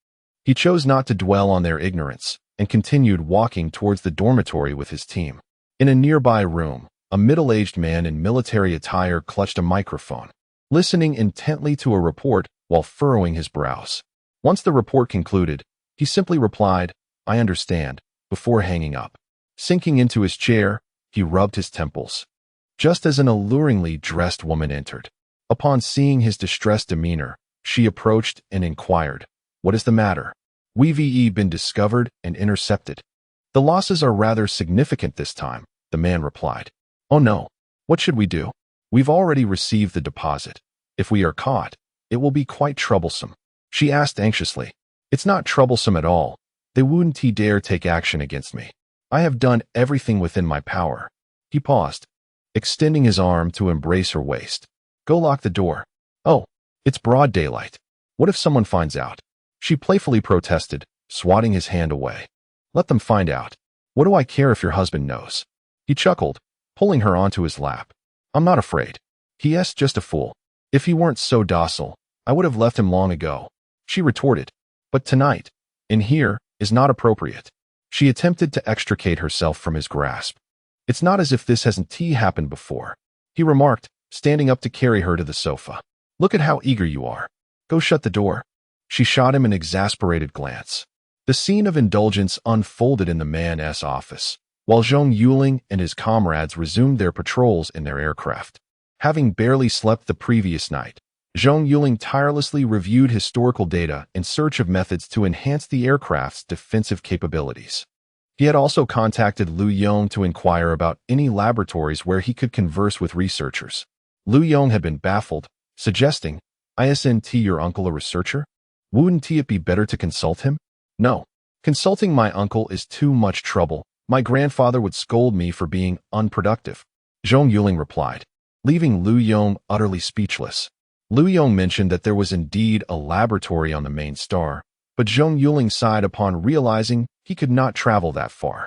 He chose not to dwell on their ignorance and continued walking towards the dormitory with his team. In a nearby room, a middle-aged man in military attire clutched a microphone, listening intently to a report while furrowing his brows. Once the report concluded, he simply replied, "I understand," before hanging up. Sinking into his chair, he rubbed his temples. Just as an alluringly dressed woman entered. Upon seeing his distressed demeanor, she approached and inquired, "What is the matter?" "We've been discovered and intercepted. The losses are rather significant this time," the man replied. "Oh no. What should we do?" "We've already received the deposit. If we are caught, it will be quite troublesome." She asked anxiously. "It's not troublesome at all. They wouldn't dare take action against me. I have done everything within my power." He paused, extending his arm to embrace her waist. "Go lock the door." "Oh, it's broad daylight. What if someone finds out?" She playfully protested, swatting his hand away. "Let them find out. What do I care if your husband knows?" He chuckled, pulling her onto his lap. "I'm not afraid. He's just a fool. If he weren't so docile, I would have left him long ago," she retorted. "But tonight, in here, is not appropriate." She attempted to extricate herself from his grasp. "It's not as if this hasn't happened before," he remarked, standing up to carry her to the sofa. "Look at how eager you are. Go shut the door." She shot him an exasperated glance. The scene of indulgence unfolded in the man's office, while Zhong Yuling and his comrades resumed their patrols in their aircraft. Having barely slept the previous night, Zhong Yuling tirelessly reviewed historical data in search of methods to enhance the aircraft's defensive capabilities. He had also contacted Lu Yong to inquire about any laboratories where he could converse with researchers. Lu Yong had been baffled, suggesting, "Isn't your uncle a researcher? Wouldn't it be better to consult him?" "No. Consulting my uncle is too much trouble. My grandfather would scold me for being unproductive," Zhong Yuling replied. leaving Lu Yong utterly speechless. Lu Yong mentioned that there was indeed a laboratory on the main star, but Zhong Yuling sighed upon realizing he could not travel that far.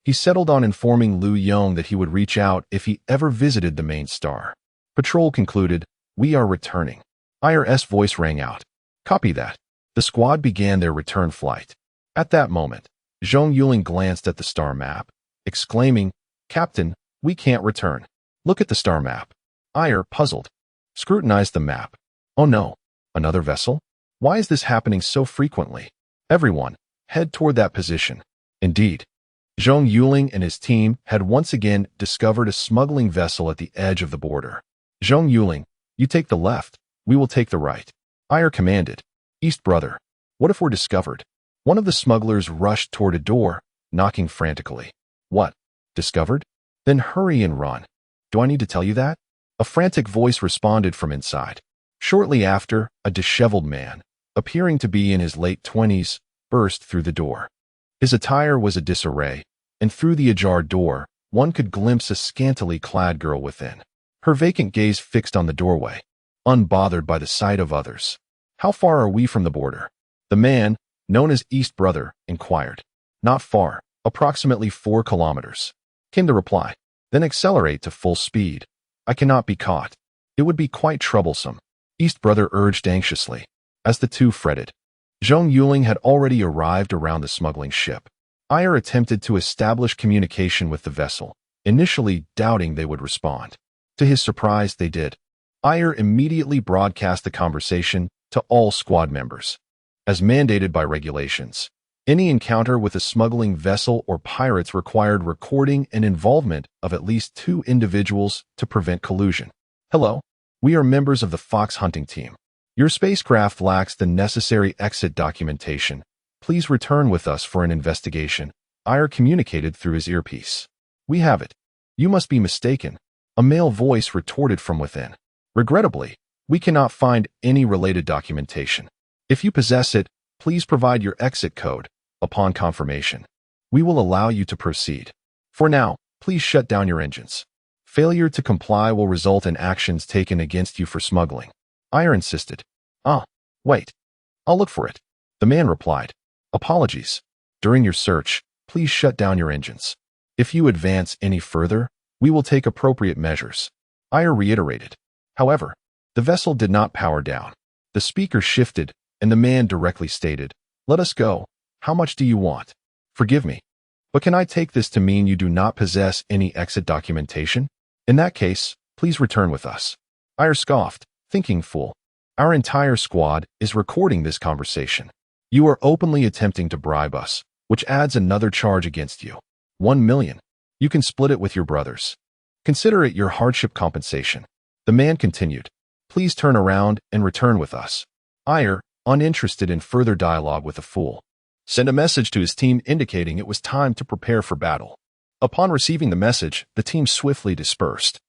He settled on informing Lu Yong that he would reach out if he ever visited the main star. Patrol concluded, "We are returning." IR's voice rang out. "Copy that." The squad began their return flight. At that moment, Zhong Yuling glanced at the star map, exclaiming, "Captain, we can't return. Look at the star map." IR, puzzled, scrutinized the map. "Oh no, another vessel? Why is this happening so frequently? Everyone, head toward that position." Indeed, Zhong Yuling and his team had once again discovered a smuggling vessel at the edge of the border. "Zhong Yuling, you take the left, we will take the right." IR commanded. "East brother, what if we're discovered?" One of the smugglers rushed toward a door, knocking frantically. "What? Discovered? Then hurry and run. Do I need to tell you that?" A frantic voice responded from inside. Shortly after, a disheveled man, appearing to be in his late 20s, burst through the door. His attire was a disarray, and through the ajar door, one could glimpse a scantily clad girl within, her vacant gaze fixed on the doorway, unbothered by the sight of others. "How far are we from the border?" The man, known as East Brother, inquired. "Not far, approximately 4 kilometers," came the reply. "Then accelerate to full speed. I cannot be caught. It would be quite troublesome," East Brother urged anxiously. As the two fretted, Zhong Yuling had already arrived around the smuggling ship. IR attempted to establish communication with the vessel, initially doubting they would respond. To his surprise, they did. IR immediately broadcast the conversation to all squad members. As mandated by regulations, any encounter with a smuggling vessel or pirates required recording and involvement of at least 2 individuals to prevent collusion. "Hello, we are members of the fox hunting team. Your spacecraft lacks the necessary exit documentation. Please return with us for an investigation," IR communicated through his earpiece. "We have it. You must be mistaken," a male voice retorted from within. "Regrettably, we cannot find any related documentation. If you possess it, please provide your exit code. Upon confirmation, we will allow you to proceed. For now, please shut down your engines. Failure to comply will result in actions taken against you for smuggling," IR insisted. Wait. I'll look for it," the man replied. "Apologies. During your search, please shut down your engines. If you advance any further, we will take appropriate measures," IR reiterated. However, the vessel did not power down. The speaker shifted, and the man directly stated, "Let us go. How much do you want?" "Forgive me, but can I take this to mean you do not possess any exit documentation? In that case, please return with us." IR scoffed, thinking, "Fool. Our entire squad is recording this conversation. You are openly attempting to bribe us, which adds another charge against you. 1 million. You can split it with your brothers. Consider it your hardship compensation." The man continued, "Please turn around and return with us." IR, uninterested in further dialogue with the fool, sent a message to his team indicating it was time to prepare for battle. Upon receiving the message, the team swiftly dispersed.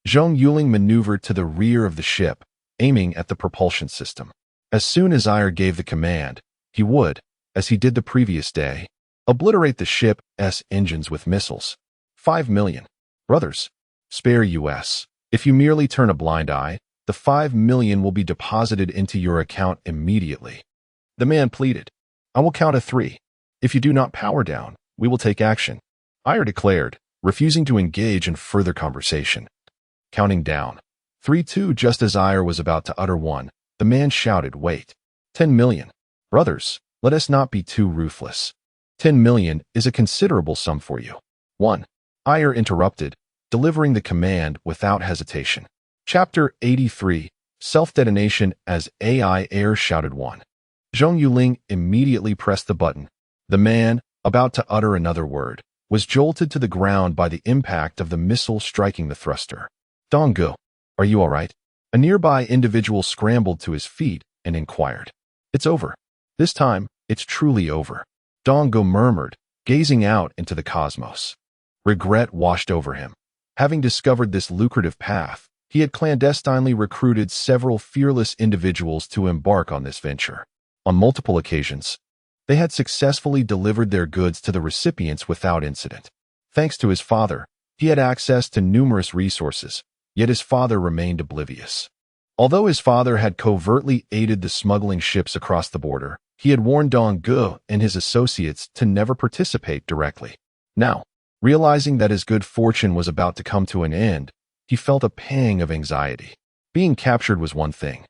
Zhong Yuling maneuvered to the rear of the ship, aiming at the propulsion system. As soon as IR gave the command, he would, as he did the previous day, obliterate the ship's engines with missiles. 5 million. Brothers, spare US. If you merely turn a blind eye, the 5 million will be deposited into your account immediately. The man pleaded. "I will count to 3. If you do not power down, we will take action," IR declared, refusing to engage in further conversation. Counting down. 3-2. Just as IR was about to utter one, the man shouted, "Wait. 10 million. Brothers, let us not be too ruthless. 10 million is a considerable sum for you." 1. IR interrupted, delivering the command without hesitation. Chapter 83. Self-detonation as AI air shouted 1. Zhong Yuling immediately pressed the button. The man, about to utter another word, was jolted to the ground by the impact of the missile striking the thruster. "Donggu, are you all right?" A nearby individual scrambled to his feet and inquired. "It's over. This time, it's truly over," Donggu murmured, gazing out into the cosmos. Regret washed over him. Having discovered this lucrative path, he had clandestinely recruited several fearless individuals to embark on this venture. On multiple occasions, they had successfully delivered their goods to the recipients without incident. Thanks to his father, he had access to numerous resources, yet his father remained oblivious. Although his father had covertly aided the smuggling ships across the border, he had warned Dong Gu and his associates to never participate directly. Now, realizing that his good fortune was about to come to an end, he felt a pang of anxiety. Being captured was one thing,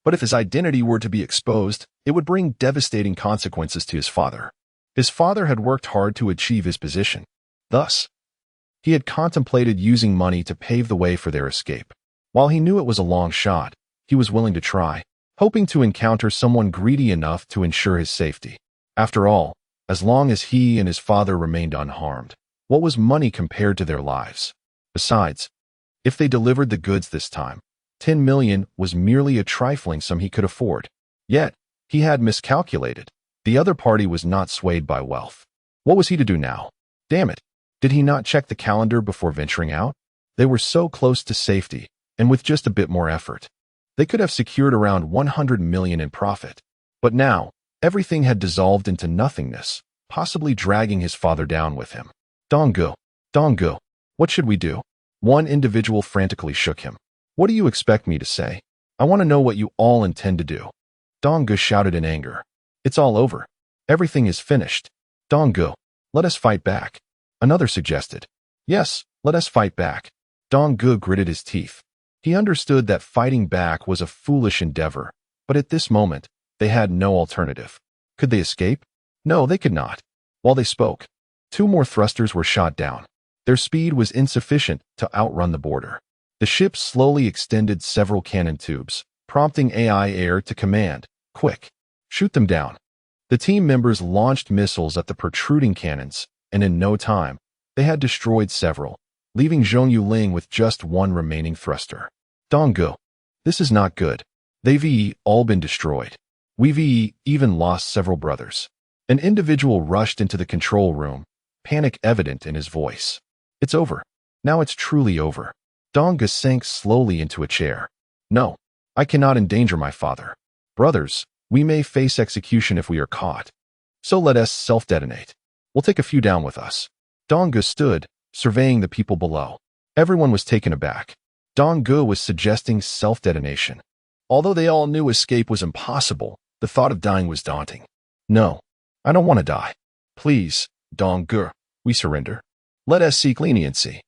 but if his identity were to be exposed, it would bring devastating consequences to his father. His father had worked hard to achieve his position. Thus, he had contemplated using money to pave the way for their escape. While he knew it was a long shot, he was willing to try, hoping to encounter someone greedy enough to ensure his safety. After all, as long as he and his father remained unharmed, what was money compared to their lives? Besides, if they delivered the goods this time, 10 million was merely a trifling sum he could afford. Yet, he had miscalculated. The other party was not swayed by wealth. What was he to do now? Damn it! Did he not check the calendar before venturing out? They were so close to safety, and with just a bit more effort, they could have secured around 100 million in profit. But now, everything had dissolved into nothingness, possibly dragging his father down with him. Dong Gu, what should we do? One individual frantically shook him. What do you expect me to say? I want to know what you all intend to do. Dong Gu shouted in anger. It's all over. Everything is finished. Dong Gu, let us fight back. Another suggested. Yes, let us fight back. Dong Gu gritted his teeth. He understood that fighting back was a foolish endeavor, but at this moment, they had no alternative. Could they escape? No, they could not. While they spoke, 2 more thrusters were shot down. Their speed was insufficient to outrun the border. The ship slowly extended several cannon tubes, prompting AI Air to command, "Quick, shoot them down." The team members launched missiles at the protruding cannons, and in no time, they had destroyed several, leaving Zhong Yuling with just 1 remaining thruster. Dong Gu, this is not good. They've all been destroyed. We've even lost several brothers. An individual rushed into the control room, panic evident in his voice. It's over. Now it's truly over. Dong Gu sank slowly into a chair. No, I cannot endanger my father. Brothers, we may face execution if we are caught. So let us self-detonate. We'll take a few down with us. Dong Gu stood, surveying the people below. Everyone was taken aback. Dong Gu was suggesting self-detonation. Although they all knew escape was impossible, the thought of dying was daunting. No, I don't want to die. Please, Dong Gu, we surrender. Let us seek leniency.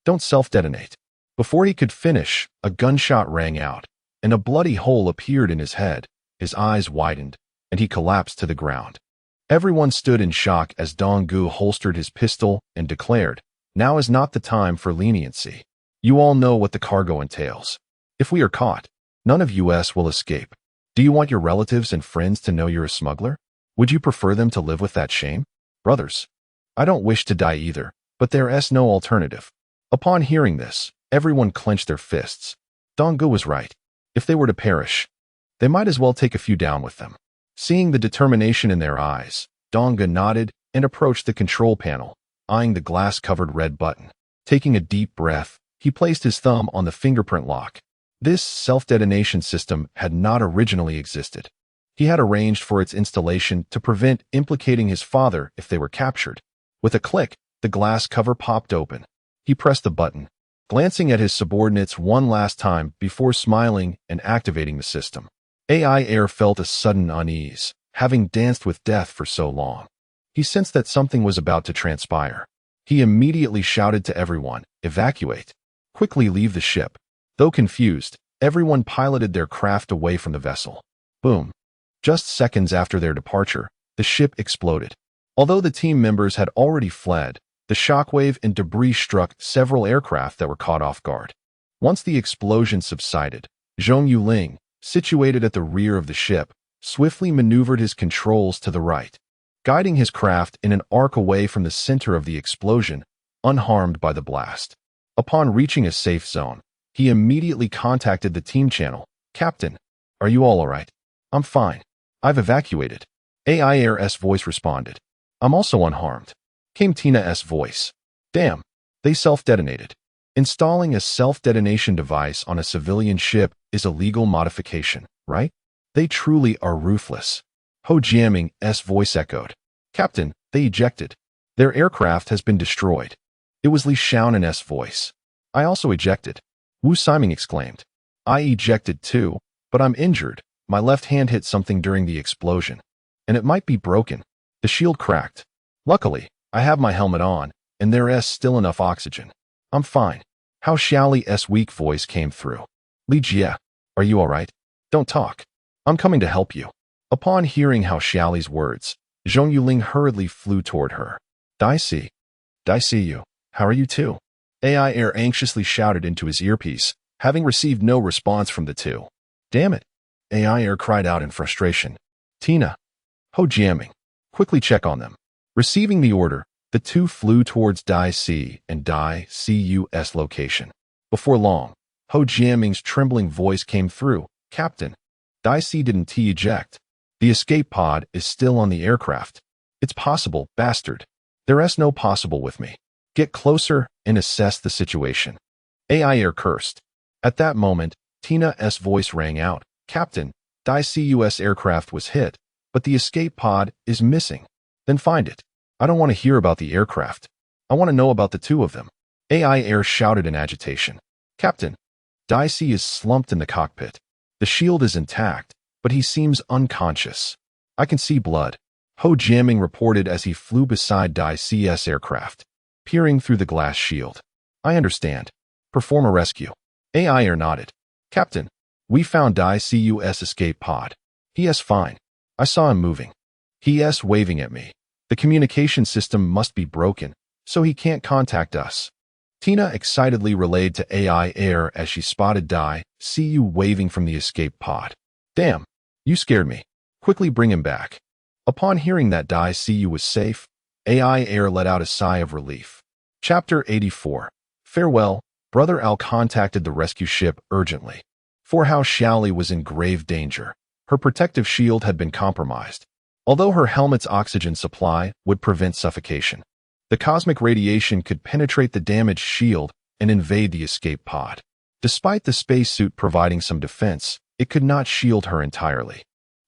Don't self-detonate. Before he could finish, a gunshot rang out, and a bloody hole appeared in his head. His eyes widened, and he collapsed to the ground. Everyone stood in shock as Dong Gu holstered his pistol and declared, "Now is not the time for leniency. You all know what the cargo entails. If we are caught, none of us will escape. Do you want your relatives and friends to know you're a smuggler? Would you prefer them to live with that shame? Brothers, I don't wish to die either, but there is no alternative." Upon hearing this, everyone clenched their fists. Dong Gu was right. If they were to perish, they might as well take a few down with them. Seeing the determination in their eyes, Dong Gu nodded and approached the control panel, eyeing the glass-covered red button. Taking a deep breath, he placed his thumb on the fingerprint lock. This self-detonation system had not originally existed. He had arranged for its installation to prevent implicating his father if they were captured. With a click, the glass cover popped open. He pressed the button, glancing at his subordinates one last time before smiling and activating the system. AI Air felt a sudden unease, having danced with death for so long. He sensed that something was about to transpire. He immediately shouted to everyone, "Evacuate! Quickly leave the ship." Though confused, everyone piloted their craft away from the vessel. Boom! Just seconds after their departure, the ship exploded. Although the team members had already fled, the shockwave and debris struck several aircraft that were caught off guard. Once the explosion subsided, Zhong Yuling, situated at the rear of the ship, swiftly maneuvered his controls to the right, guiding his craft in an arc away from the center of the explosion, unharmed by the blast. Upon reaching a safe zone, he immediately contacted the team channel. "Captain, are you all right?" "I'm fine. I've evacuated." AI Air's voice responded. "I'm also unharmed," came Tina's voice. "Damn, they self-detonated." Installing a self-detonation device on a civilian ship is a legal modification, right? They truly are ruthless. Ho Jiaming's voice echoed. "Captain, they ejected. Their aircraft has been destroyed." It was Li Shaonin's voice. "I also ejected." Wu Siming exclaimed. I ejected too, but I'm injured. My left hand hit something during the explosion, and it might be broken. The shield cracked. Luckily, I have my helmet on, and there's still enough oxygen. I'm fine. Hao Xiaoli's weak voice came through. Li Jie, are you alright? Don't talk. I'm coming to help you. Upon hearing Hao Xiaoli's words, Zhong Yuling hurriedly flew toward her. Dai see you. How are you too? AI Air anxiously shouted into his earpiece, having received no response from the two. Damn it! AI Air cried out in frustration. Tina, Ho Jiaming, quickly check on them. Receiving the order, the two flew towards Dai Si and Dai Cu's location. Before long, Ho Jiaming's trembling voice came through. Captain, Dai Si didn't eject. The escape pod is still on the aircraft. It's possible, bastard. There's no possible with me. Get closer and assess the situation. AI Air cursed. At that moment, Tina's voice rang out. Captain, Dai Cu's aircraft was hit, but the escape pod is missing. Then find it. I don't want to hear about the aircraft. I want to know about the two of them. AI Air shouted in agitation. Captain, Dai Si is slumped in the cockpit. The shield is intact, but he seems unconscious. I can see blood. Ho Jiaming reported as he flew beside Dai Si's aircraft, peering through the glass shield. I understand. Perform a rescue. AI Air nodded. Captain, we found Dai Cu's escape pod. He is fine. I saw him moving. He is waving at me. The communication system must be broken, so he can't contact us. Tina excitedly relayed to AI Air as she spotted Dai Cu waving from the escape pod. Damn, you scared me. Quickly bring him back. Upon hearing that Dai Cu was safe, AI Air let out a sigh of relief. Chapter 84. Farewell. Brother Al contacted the rescue ship urgently. For Hao Xiaoli was in grave danger. Her protective shield had been compromised, although her helmet's oxygen supply would prevent suffocation. The cosmic radiation could penetrate the damaged shield and invade the escape pod. Despite the spacesuit providing some defense, it could not shield her entirely.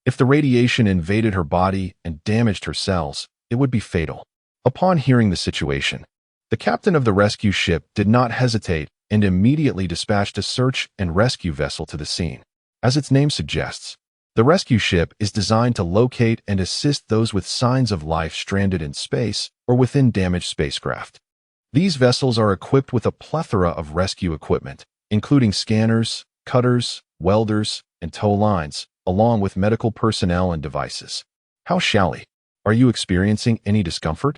If the radiation invaded her body and damaged her cells, it would be fatal. Upon hearing the situation, the captain of the rescue ship did not hesitate and immediately dispatched a search and rescue vessel to the scene. As its name suggests, the rescue ship is designed to locate and assist those with signs of life stranded in space or within damaged spacecraft. These vessels are equipped with a plethora of rescue equipment, including scanners, cutters, welders, and tow lines, along with medical personnel and devices. Hao Xiaoli, are you experiencing any discomfort?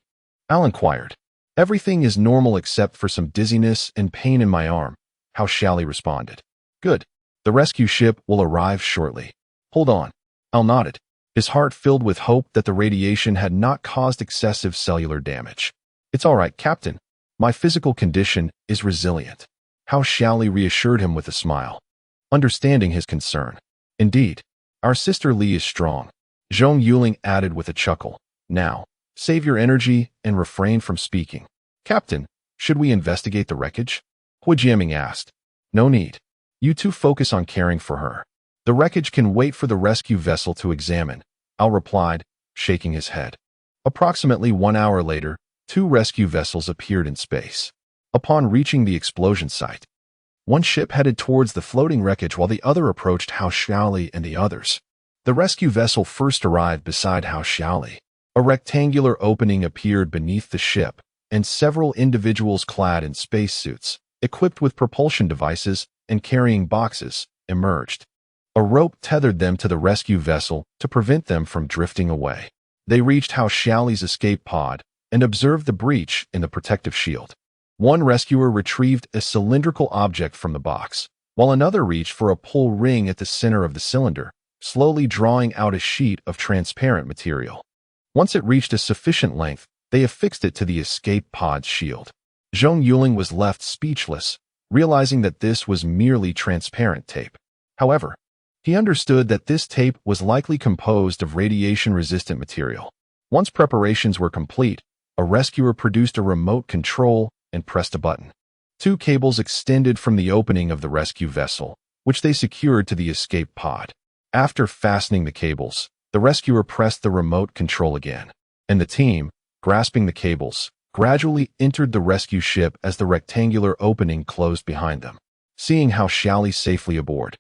Al inquired. Everything is normal except for some dizziness and pain in my arm, Hao Xiaoli responded. Good. The rescue ship will arrive shortly. Hold on. Al nodded, his heart filled with hope that the radiation had not caused excessive cellular damage. It's all right, Captain. My physical condition is resilient. Hao Xiaoli reassured him with a smile, understanding his concern. Indeed, our sister Li is strong, Zhong Yuling added with a chuckle. Now, save your energy and refrain from speaking. Captain, should we investigate the wreckage? Hu Jiaming asked. No need. You two focus on caring for her. The wreckage can wait for the rescue vessel to examine, Al replied, shaking his head. Approximately 1 hour later, 2 rescue vessels appeared in space. Upon reaching the explosion site, one ship headed towards the floating wreckage while the other approached Hao Xiaoli and the others. The rescue vessel first arrived beside Hao Xiaoli. A rectangular opening appeared beneath the ship, and several individuals clad in spacesuits, equipped with propulsion devices and carrying boxes, emerged. A rope tethered them to the rescue vessel to prevent them from drifting away. They reached Hao Xiaoli's escape pod and observed the breach in the protective shield. One rescuer retrieved a cylindrical object from the box, while another reached for a pull ring at the center of the cylinder, slowly drawing out a sheet of transparent material. Once it reached a sufficient length, they affixed it to the escape pod's shield. Zhong Yuling was left speechless, realizing that this was merely transparent tape. However, he understood that this tape was likely composed of radiation-resistant material. Once preparations were complete, a rescuer produced a remote control and pressed a button. 2 cables extended from the opening of the rescue vessel, which they secured to the escape pod. After fastening the cables, the rescuer pressed the remote control again, and the team, grasping the cables, gradually entered the rescue ship as the rectangular opening closed behind them. seeing how Xiaoli's safely aboard.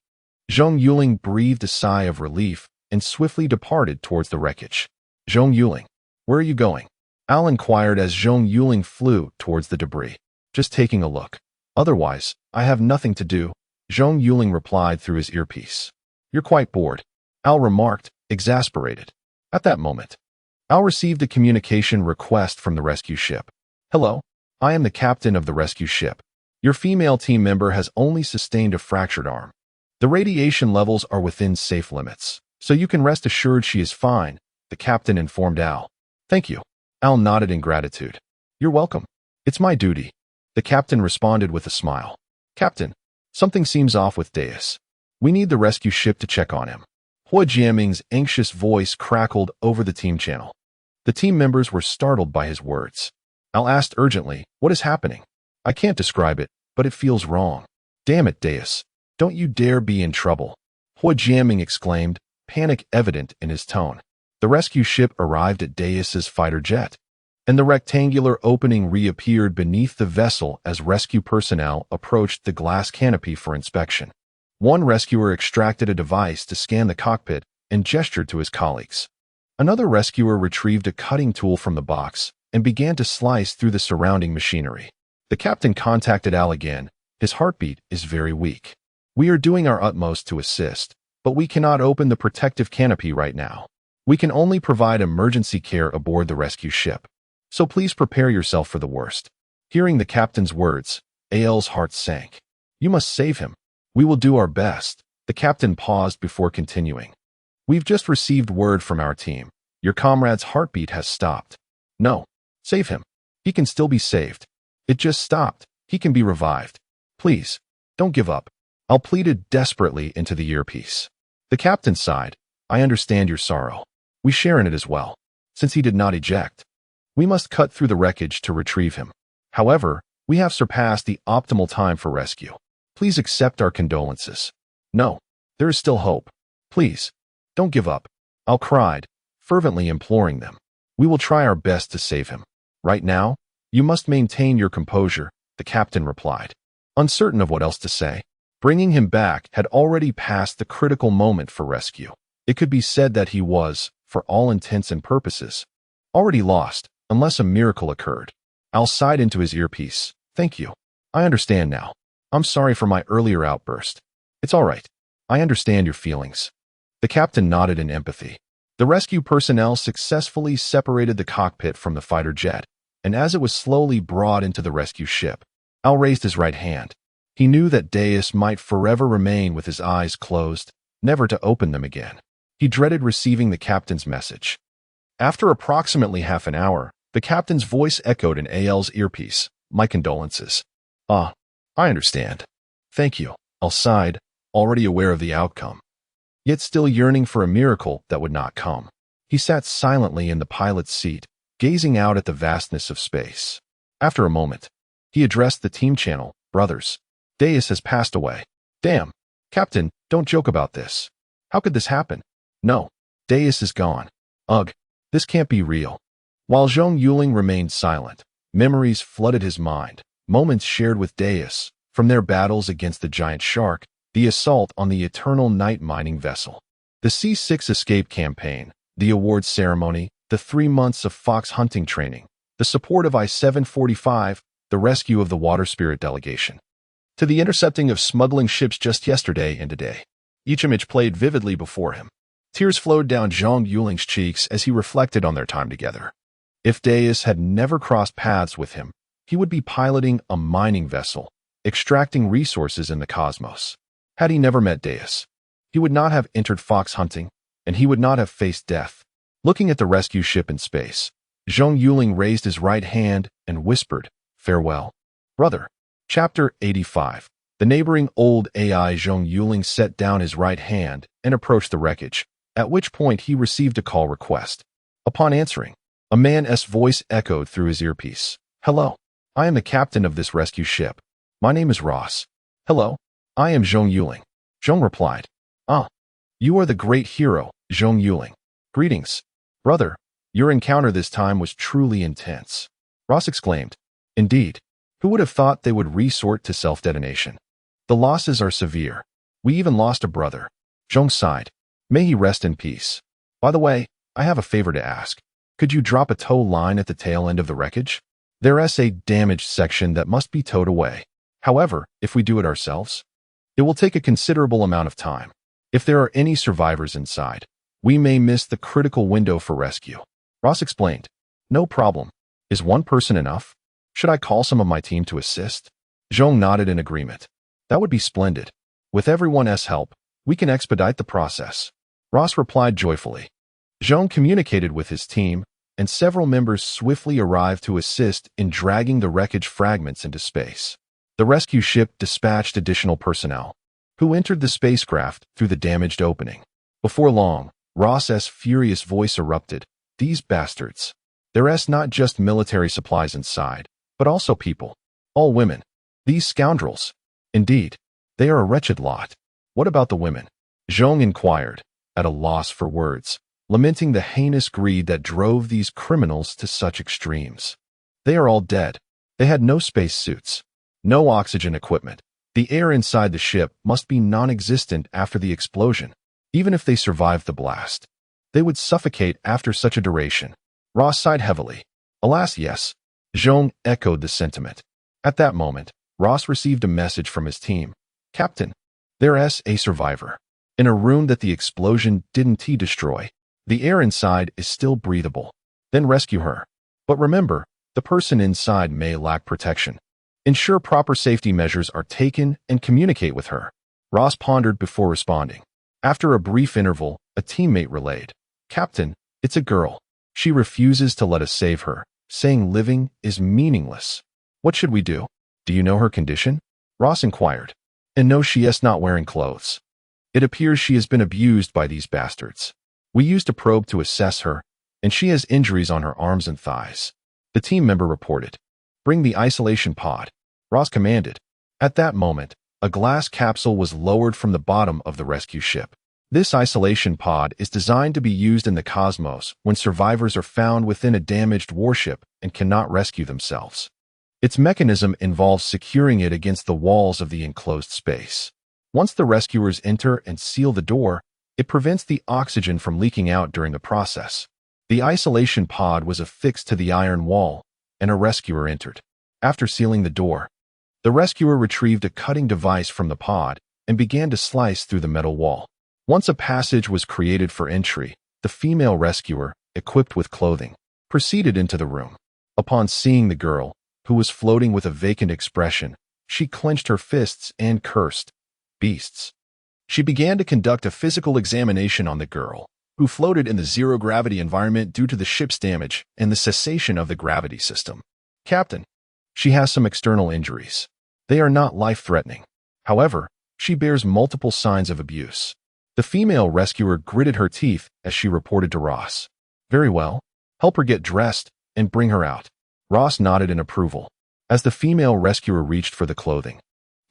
Zhong Yuling breathed a sigh of relief and swiftly departed towards the wreckage. Zhong Yuling, where are you going? Al inquired as Zhong Yuling flew towards the debris. Just taking a look. Otherwise, I have nothing to do, Zhong Yuling replied through his earpiece. You're quite bored, Al remarked, exasperated. At that moment, Al received a communication request from the rescue ship. Hello, I am the captain of the rescue ship. Your female team member has only sustained a fractured arm. The radiation levels are within safe limits, so you can rest assured she is fine, the captain informed Al. Thank you. Al nodded in gratitude. You're welcome. It's my duty. The captain responded with a smile. Captain, something seems off with Deus. We need the rescue ship to check on him. Hua Jiaming's anxious voice crackled over the team channel. The team members were startled by his words. Al asked urgently, what is happening? I can't describe it, but it feels wrong. Damn it, Deus. Don't you dare be in trouble. Hua Jiaming exclaimed, panic evident in his tone. The rescue ship arrived at Deus's fighter jet, and the rectangular opening reappeared beneath the vessel as rescue personnel approached the glass canopy for inspection. One rescuer extracted a device to scan the cockpit and gestured to his colleagues. Another rescuer retrieved a cutting tool from the box and began to slice through the surrounding machinery. The captain contacted Al again. His heartbeat is very weak. We are doing our utmost to assist, but we cannot open the protective canopy right now. We can only provide emergency care aboard the rescue ship. So please prepare yourself for the worst. Hearing the captain's words, Al's heart sank. You must save him. We will do our best. The captain paused before continuing. We've just received word from our team. Your comrade's heartbeat has stopped. No. Save him. He can still be saved. It just stopped. He can be revived. Please, don't give up. Al pleaded desperately into the earpiece. The captain sighed. I understand your sorrow. We share in it as well. Since he did not eject, we must cut through the wreckage to retrieve him. However, we have surpassed the optimal time for rescue. Please accept our condolences. No, there is still hope. Please, don't give up. Al cried, fervently imploring them. We will try our best to save him. Right now, you must maintain your composure, the captain replied. Uncertain of what else to say, bringing him back had already passed the critical moment for rescue. It could be said that he was, for all intents and purposes, already lost, unless a miracle occurred. Al sighed into his earpiece. Thank you. I understand now. I'm sorry for my earlier outburst. It's all right. I understand your feelings. The captain nodded in empathy. The rescue personnel successfully separated the cockpit from the fighter jet, and as it was slowly brought into the rescue ship, Al raised his right hand. He knew that Deus might forever remain with his eyes closed, never to open them again. He dreaded receiving the captain's message. After approximately half an hour, the captain's voice echoed in Al's earpiece. My condolences. Ah, I understand. Thank you. Al sighed, already aware of the outcome, yet still yearning for a miracle that would not come. He sat silently in the pilot's seat, gazing out at the vastness of space. After a moment, he addressed the team channel. Brothers, Deus has passed away. Damn. Captain, don't joke about this. How could this happen? No. Deus is gone. Ugh. This can't be real. While Zhong Yuling remained silent, memories flooded his mind. Moments shared with Deus, from their battles against the giant shark, the assault on the Eternal Night mining vessel, the C6 escape campaign, the awards ceremony, the 3 months of fox hunting training, the support of I-745, the rescue of the water spirit delegation, to the intercepting of smuggling ships just yesterday and today. Each image played vividly before him. Tears flowed down Zhong Yuling's cheeks as he reflected on their time together. If Deus had never crossed paths with him, he would be piloting a mining vessel, extracting resources in the cosmos. Had he never met Deus, he would not have entered fox hunting, and he would not have faced death. Looking at the rescue ship in space, Zhong Yuling raised his right hand and whispered, Farewell. Brother. Chapter 85. The neighboring old AI Zhong Yuling set down his right hand and approached the wreckage, at which point he received a call request. Upon answering, a man's voice echoed through his earpiece. Hello. I am the captain of this rescue ship. My name is Ross. Hello. I am Zhong Yuling. Zhong replied. Ah. You are the great hero, Zhong Yuling. Greetings. Brother, your encounter this time was truly intense. Ross exclaimed. Indeed. Who would have thought they would resort to self-detonation? The losses are severe. We even lost a brother. Zhong sighed. May he rest in peace. By the way, I have a favor to ask. Could you drop a tow line at the tail end of the wreckage? There's a damaged section that must be towed away. However, if we do it ourselves, it will take a considerable amount of time. If there are any survivors inside, we may miss the critical window for rescue. Ross explained. No problem. Is one person enough? Should I call some of my team to assist? Zhong nodded in agreement. That would be splendid. With everyone's help, we can expedite the process. Ross replied joyfully. Zhong communicated with his team, and several members swiftly arrived to assist in dragging the wreckage fragments into space. The rescue ship dispatched additional personnel, who entered the spacecraft through the damaged opening. Before long, Ross's furious voice erupted. These bastards. There's not just military supplies inside, but also people. All women. These scoundrels. Indeed, they are a wretched lot. What about the women? Zhong inquired, at a loss for words, lamenting the heinous greed that drove these criminals to such extremes. They are all dead. They had no space suits, no oxygen equipment. The air inside the ship must be non-existent after the explosion. Even if they survived the blast, they would suffocate after such a duration. Ross sighed heavily. Alas, yes. Zhong echoed the sentiment. At that moment, Ross received a message from his team. Captain, there's a survivor. In a room that the explosion didn't destroy. The air inside is still breathable. Then rescue her. But remember, the person inside may lack protection. Ensure proper safety measures are taken and communicate with her. Ross pondered before responding. After a brief interval, a teammate relayed. Captain, it's a girl. She refuses to let us save her, saying living is meaningless. What should we do? Do you know her condition? Ross inquired. And no, she is not wearing clothes. It appears she has been abused by these bastards. We used a probe to assess her, and she has injuries on her arms and thighs. The team member reported. Bring the isolation pod, Ross commanded. At that moment, a glass capsule was lowered from the bottom of the rescue ship. This isolation pod is designed to be used in the cosmos when survivors are found within a damaged warship and cannot rescue themselves. Its mechanism involves securing it against the walls of the enclosed space. Once the rescuers enter and seal the door, it prevents the oxygen from leaking out during the process. The isolation pod was affixed to the iron wall, and a rescuer entered. After sealing the door, the rescuer retrieved a cutting device from the pod and began to slice through the metal wall. Once a passage was created for entry, the female rescuer, equipped with clothing, proceeded into the room. Upon seeing the girl, who was floating with a vacant expression, she clenched her fists and cursed. Beasts. She began to conduct a physical examination on the girl, who floated in the zero-gravity environment due to the ship's damage and the cessation of the gravity system. Captain, she has some external injuries. They are not life-threatening. However, she bears multiple signs of abuse. The female rescuer gritted her teeth as she reported to Ross. Very well. Help her get dressed and bring her out. Ross nodded in approval. As the female rescuer reached for the clothing,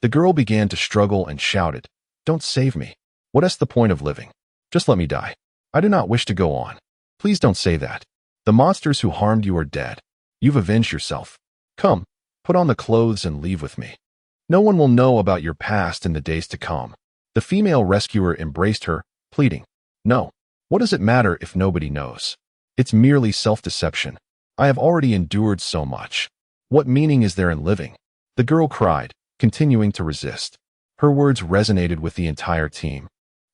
the girl began to struggle and shouted, Don't save me. What is the point of living? Just let me die. I do not wish to go on. Please don't say that. The monsters who harmed you are dead. You've avenged yourself. Come, put on the clothes and leave with me. No one will know about your past in the days to come. The female rescuer embraced her, pleading, No, what does it matter if nobody knows? It's merely self-deception. I have already endured so much. What meaning is there in living? The girl cried, continuing to resist. Her words resonated with the entire team,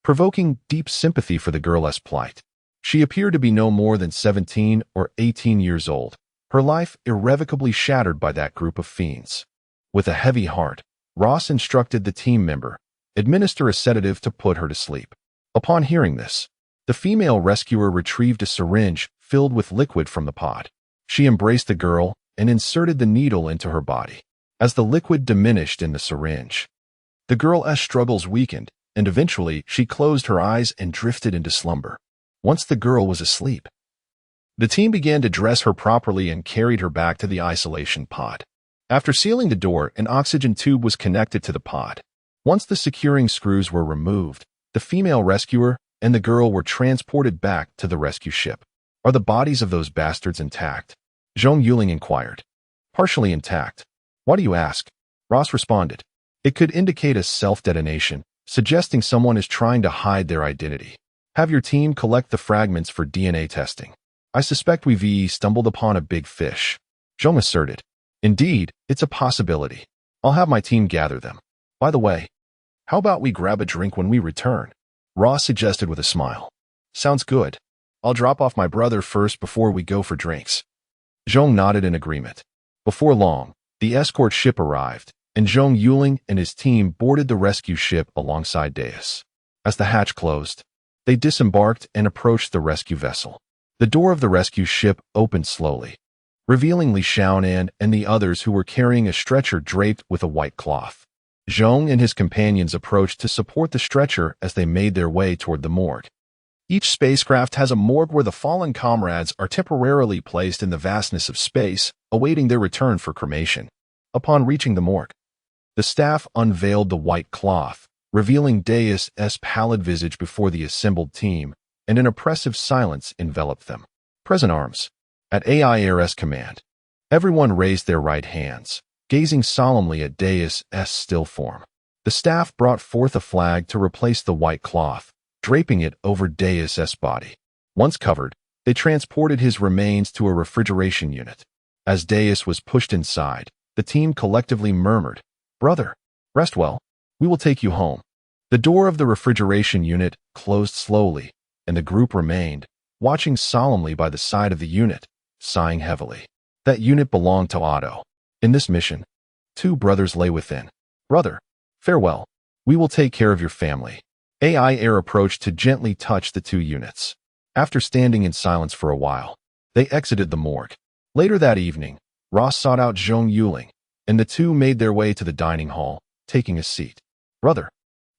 provoking deep sympathy for the girl's plight. She appeared to be no more than 17 or 18 years old, her life irrevocably shattered by that group of fiends. With a heavy heart, Ross instructed the team member, administer a sedative to put her to sleep. Upon hearing this, the female rescuer retrieved a syringe filled with liquid from the pod. She embraced the girl and inserted the needle into her body. As the liquid diminished in the syringe, the girl's struggles weakened, and eventually she closed her eyes and drifted into slumber. Once the girl was asleep, the team began to dress her properly and carried her back to the isolation pod. After sealing the door, an oxygen tube was connected to the pod. Once the securing screws were removed, the female rescuer and the girl were transported back to the rescue ship. Are the bodies of those bastards intact? Zhong Yuling inquired. Partially intact. Why do you ask? Ross responded. It could indicate a self-detonation, suggesting someone is trying to hide their identity. Have your team collect the fragments for DNA testing. I suspect we've stumbled upon a big fish, Zhong asserted. Indeed, it's a possibility. I'll have my team gather them. By the way, how about we grab a drink when we return? Ross suggested with a smile. Sounds good. I'll drop off my brother first before we go for drinks. Zhong nodded in agreement. Before long, the escort ship arrived, and Zhong Yuling and his team boarded the rescue ship alongside Deus. As the hatch closed, they disembarked and approached the rescue vessel. The door of the rescue ship opened slowly, revealing Li Xiaonan and the others who were carrying a stretcher draped with a white cloth. Zhong and his companions approached to support the stretcher as they made their way toward the morgue. Each spacecraft has a morgue where the fallen comrades are temporarily placed in the vastness of space, awaiting their return for cremation. Upon reaching the morgue, the staff unveiled the white cloth, revealing Deus' pallid visage before the assembled team, and an oppressive silence enveloped them. Present arms. At AIR's command, everyone raised their right hands, gazing solemnly at Deus' still form. The staff brought forth a flag to replace the white cloth, draping it over Deus' body. Once covered, they transported his remains to a refrigeration unit. As Deus was pushed inside, the team collectively murmured, "Brother, rest well. We will take you home." The door of the refrigeration unit closed slowly, and the group remained, watching solemnly by the side of the unit, sighing heavily. That unit belonged to Otto. In this mission, 2 brothers lay within. "Brother, farewell. We will take care of your family." AIR approached to gently touch the 2 units. After standing in silence for a while, they exited the morgue. Later that evening, Ross sought out Zhong Yuling, and the two made their way to the dining hall, taking a seat. "Brother,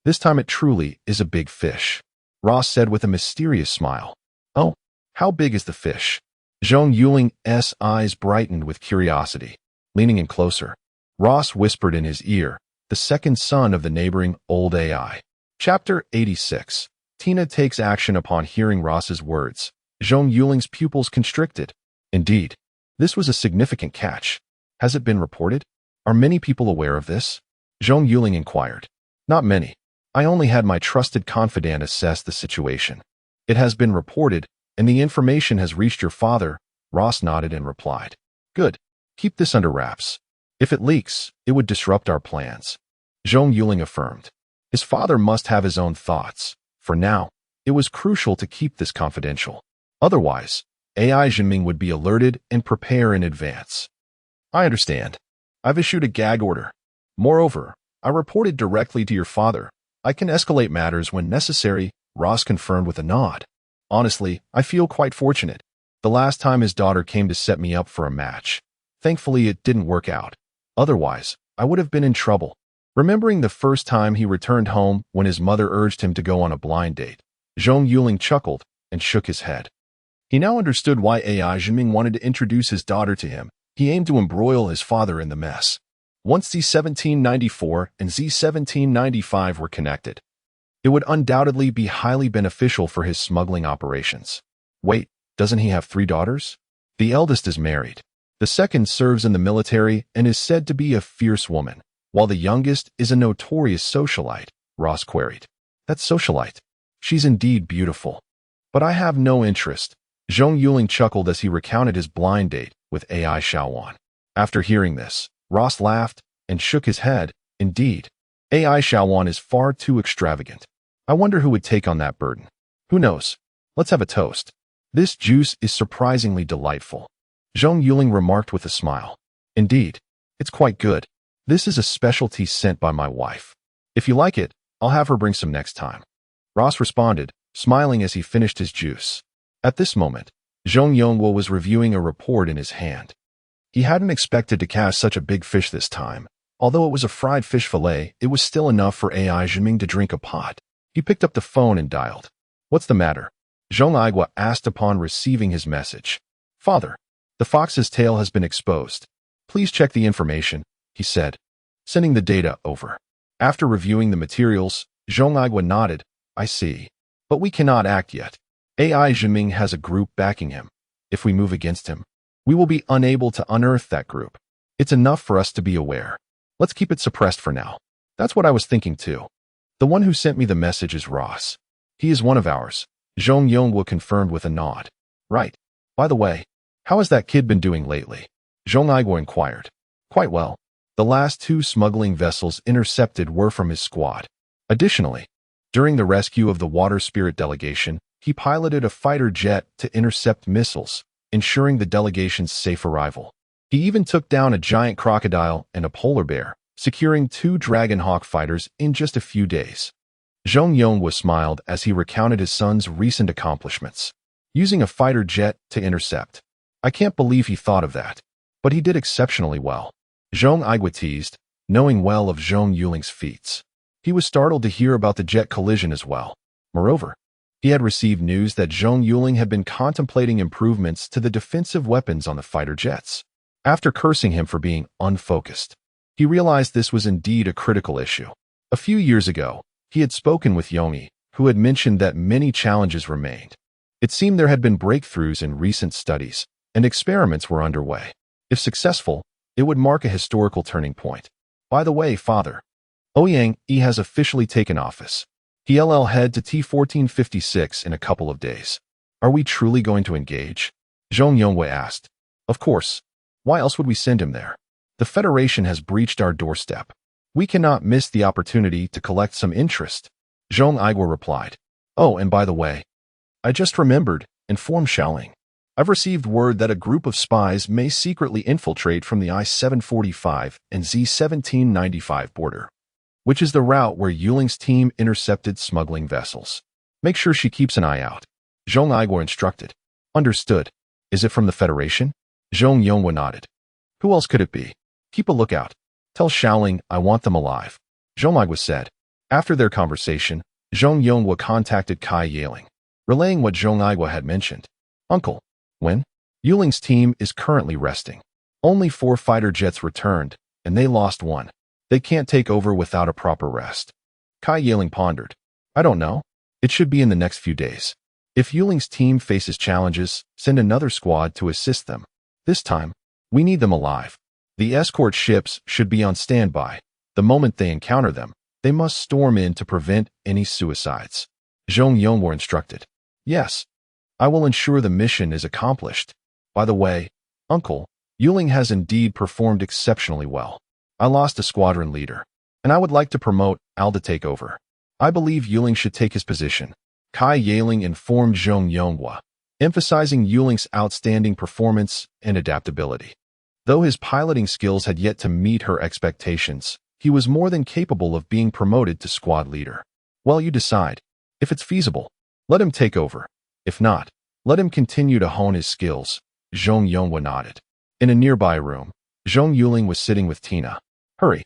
this time it truly is a big fish," Ross said with a mysterious smile. "Oh, how big is the fish?" Zhong Yuling's eyes brightened with curiosity. Leaning in closer, Ross whispered in his ear, the second son of the neighboring old AI. Chapter 86. Tina takes action upon hearing Ross's words. Zhong Yuling's pupils constricted. Indeed, this was a significant catch. Has it been reported? Are many people aware of this? Zhong Yuling inquired. Not many. I only had my trusted confidant assess the situation. It has been reported, and the information has reached your father. Ross nodded and replied. Good. Keep this under wraps. If it leaks, it would disrupt our plans. Zhong Yuling affirmed. His father must have his own thoughts. For now, it was crucial to keep this confidential. Otherwise, AI Jinming would be alerted and prepare in advance. I understand. I've issued a gag order. Moreover, I reported directly to your father. I can escalate matters when necessary, Ross confirmed with a nod. Honestly, I feel quite fortunate. The last time his daughter came to set me up for a match. Thankfully, it didn't work out. Otherwise, I would have been in trouble. Remembering the first time he returned home when his mother urged him to go on a blind date, Zhong Yuling chuckled and shook his head. He now understood why AI Jinming wanted to introduce his daughter to him. He aimed to embroil his father in the mess. Once Z1794 and Z1795 were connected, it would undoubtedly be highly beneficial for his smuggling operations. Wait, doesn't he have 3 daughters? The eldest is married. The second serves in the military and is said to be a fierce woman, while the youngest is a notorious socialite, Ross queried. That socialite? She's indeed beautiful. But I have no interest. Zhong Yuling chuckled as he recounted his blind date with AI Xiaowan. After hearing this, Ross laughed and shook his head. Indeed, AI Xiaowan is far too extravagant. I wonder who would take on that burden. Who knows? Let's have a toast. This juice is surprisingly delightful. Zhong Yuling remarked with a smile. Indeed, it's quite good. This is a specialty sent by my wife. If you like it, I'll have her bring some next time. Ross responded, smiling as he finished his juice. At this moment, Zhong Yongwo was reviewing a report in his hand. He hadn't expected to catch such a big fish this time. Although it was a fried fish fillet, it was still enough for AI Jinming to drink a pot. He picked up the phone and dialed. What's the matter? Zhong Aigua asked upon receiving his message. Father, the fox's tail has been exposed. Please check the information, he said, sending the data over. After reviewing the materials, Zhong Aigua nodded. I see. But we cannot act yet. AI Jinming has a group backing him. If we move against him, we will be unable to unearth that group. It's enough for us to be aware. Let's keep it suppressed for now. That's what I was thinking too. The one who sent me the message is Ross. He is one of ours, Zhong Yuling confirmed with a nod. Right. By the way, how has that kid been doing lately? Zhong Yuling inquired. Quite well. The last 2 smuggling vessels intercepted were from his squad. Additionally, during the rescue of the Water Spirit delegation, he piloted a fighter jet to intercept missiles, ensuring the delegation's safe arrival. He even took down a giant crocodile and a polar bear, securing 2 Dragonhawk fighters in just a few days. Zhong Yuling smiled as he recounted his son's recent accomplishments. Using a fighter jet to intercept. I can't believe he thought of that. But he did exceptionally well. Zhong Yuling teased, knowing well of Zhong Yuling's feats. He was startled to hear about the jet collision as well. Moreover, he had received news that Zhong Yuling had been contemplating improvements to the defensive weapons on the fighter jets. After cursing him for being unfocused, he realized this was indeed a critical issue. A few years ago, he had spoken with Yongi, who had mentioned that many challenges remained. It seemed there had been breakthroughs in recent studies, and experiments were underway. If successful, it would mark a historical turning point. By the way, Father, Ouyang Yi has officially taken office. He'll head to T-1456 in a couple of days. Are we truly going to engage? Zhong Yuling asked. Of course. Why else would we send him there? The Federation has breached our doorstep. We cannot miss the opportunity to collect some interest. Zhong Yuling replied. Oh, and by the way, I just remembered, inform Xiaoling. I've received word that a group of spies may secretly infiltrate from the I-745 and Z-1795 border, which is the route where Yuling's team intercepted smuggling vessels. Make sure she keeps an eye out. Zhong Yuling instructed. Understood. Is it from the Federation? Zhong Yuling nodded. Who else could it be? Keep a lookout. Tell Xiaoling I want them alive. Zhong Yuling said. After their conversation, Zhong Yuling contacted Kai Yaling, relaying what Zhong Yuling had mentioned. Uncle, when? Yuling's team is currently resting. Only 4 fighter jets returned, and they lost 1. They can't take over without a proper rest. Kai Yaling pondered. I don't know. It should be in the next few days. If Yuling's team faces challenges, send another squad to assist them. This time, we need them alive. The escort ships should be on standby. The moment they encounter them, they must storm in to prevent any suicides. Zhong Yuling instructed. Yes. I will ensure the mission is accomplished. By the way, Uncle, Yuling has indeed performed exceptionally well. I lost a squadron leader, and I would like to promote Al to take over. I believe Yuling should take his position. Kai Yaling informed Zhong Yuling, emphasizing Yuling's outstanding performance and adaptability. Though his piloting skills had yet to meet her expectations, he was more than capable of being promoted to squad leader. Well, you decide. If it's feasible, let him take over. If not, let him continue to hone his skills. Zhong Yuling nodded. In a nearby room, Zhong Yuling was sitting with Tina. Hurry.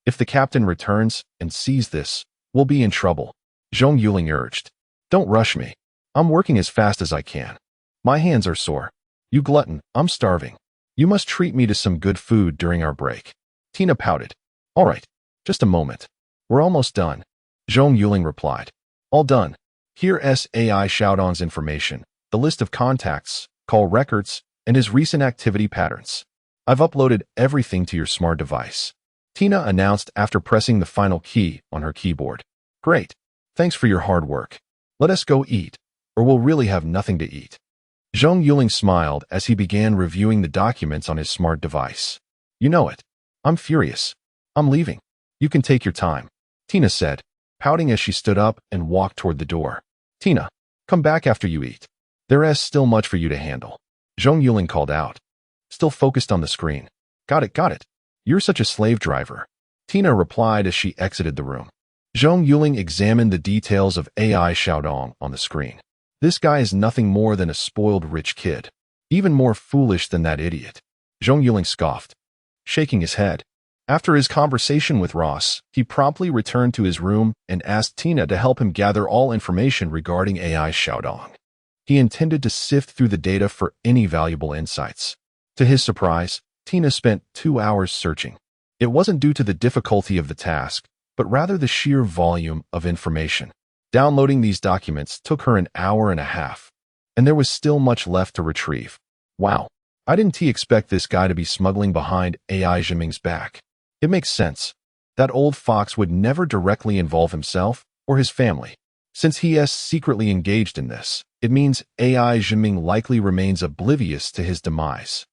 If the captain returns and sees this, we'll be in trouble. Zhong Yuling urged. Don't rush me. I'm working as fast as I can. My hands are sore. You glutton, I'm starving. You must treat me to some good food during our break. Tina pouted. All right, just a moment. We're almost done. Zhong Yuling replied. All done. Here SAI Xiaodong's information, the list of contacts, call records, and his recent activity patterns. I've uploaded everything to your smart device. Tina announced after pressing the final key on her keyboard. Great. Thanks for your hard work. Let us go eat, or we'll really have nothing to eat. Zhong Yuling smiled as he began reviewing the documents on his smart device. You know it. I'm furious. I'm leaving. You can take your time, Tina said, pouting as she stood up and walked toward the door. Tina, come back after you eat. There is still much for you to handle. Zhong Yuling called out, still focused on the screen. Got it. You're such a slave driver. Tina replied as she exited the room. Zhong Yuling examined the details of AI Xiaodong on the screen. This guy is nothing more than a spoiled rich kid. Even more foolish than that idiot. Zhong Yuling scoffed, shaking his head. After his conversation with Ross, he promptly returned to his room and asked Tina to help him gather all information regarding AI Xiaodong. He intended to sift through the data for any valuable insights. To his surprise, Tina spent 2 hours searching. It wasn't due to the difficulty of the task, but rather the sheer volume of information. Downloading these documents took her an hour and a half, and there was still much left to retrieve. Wow, I didn't expect this guy to be smuggling behind AI Zhiming's back. It makes sense. That old fox would never directly involve himself or his family. Since he is secretly engaged in this, it means AI Zhiming likely remains oblivious to his demise.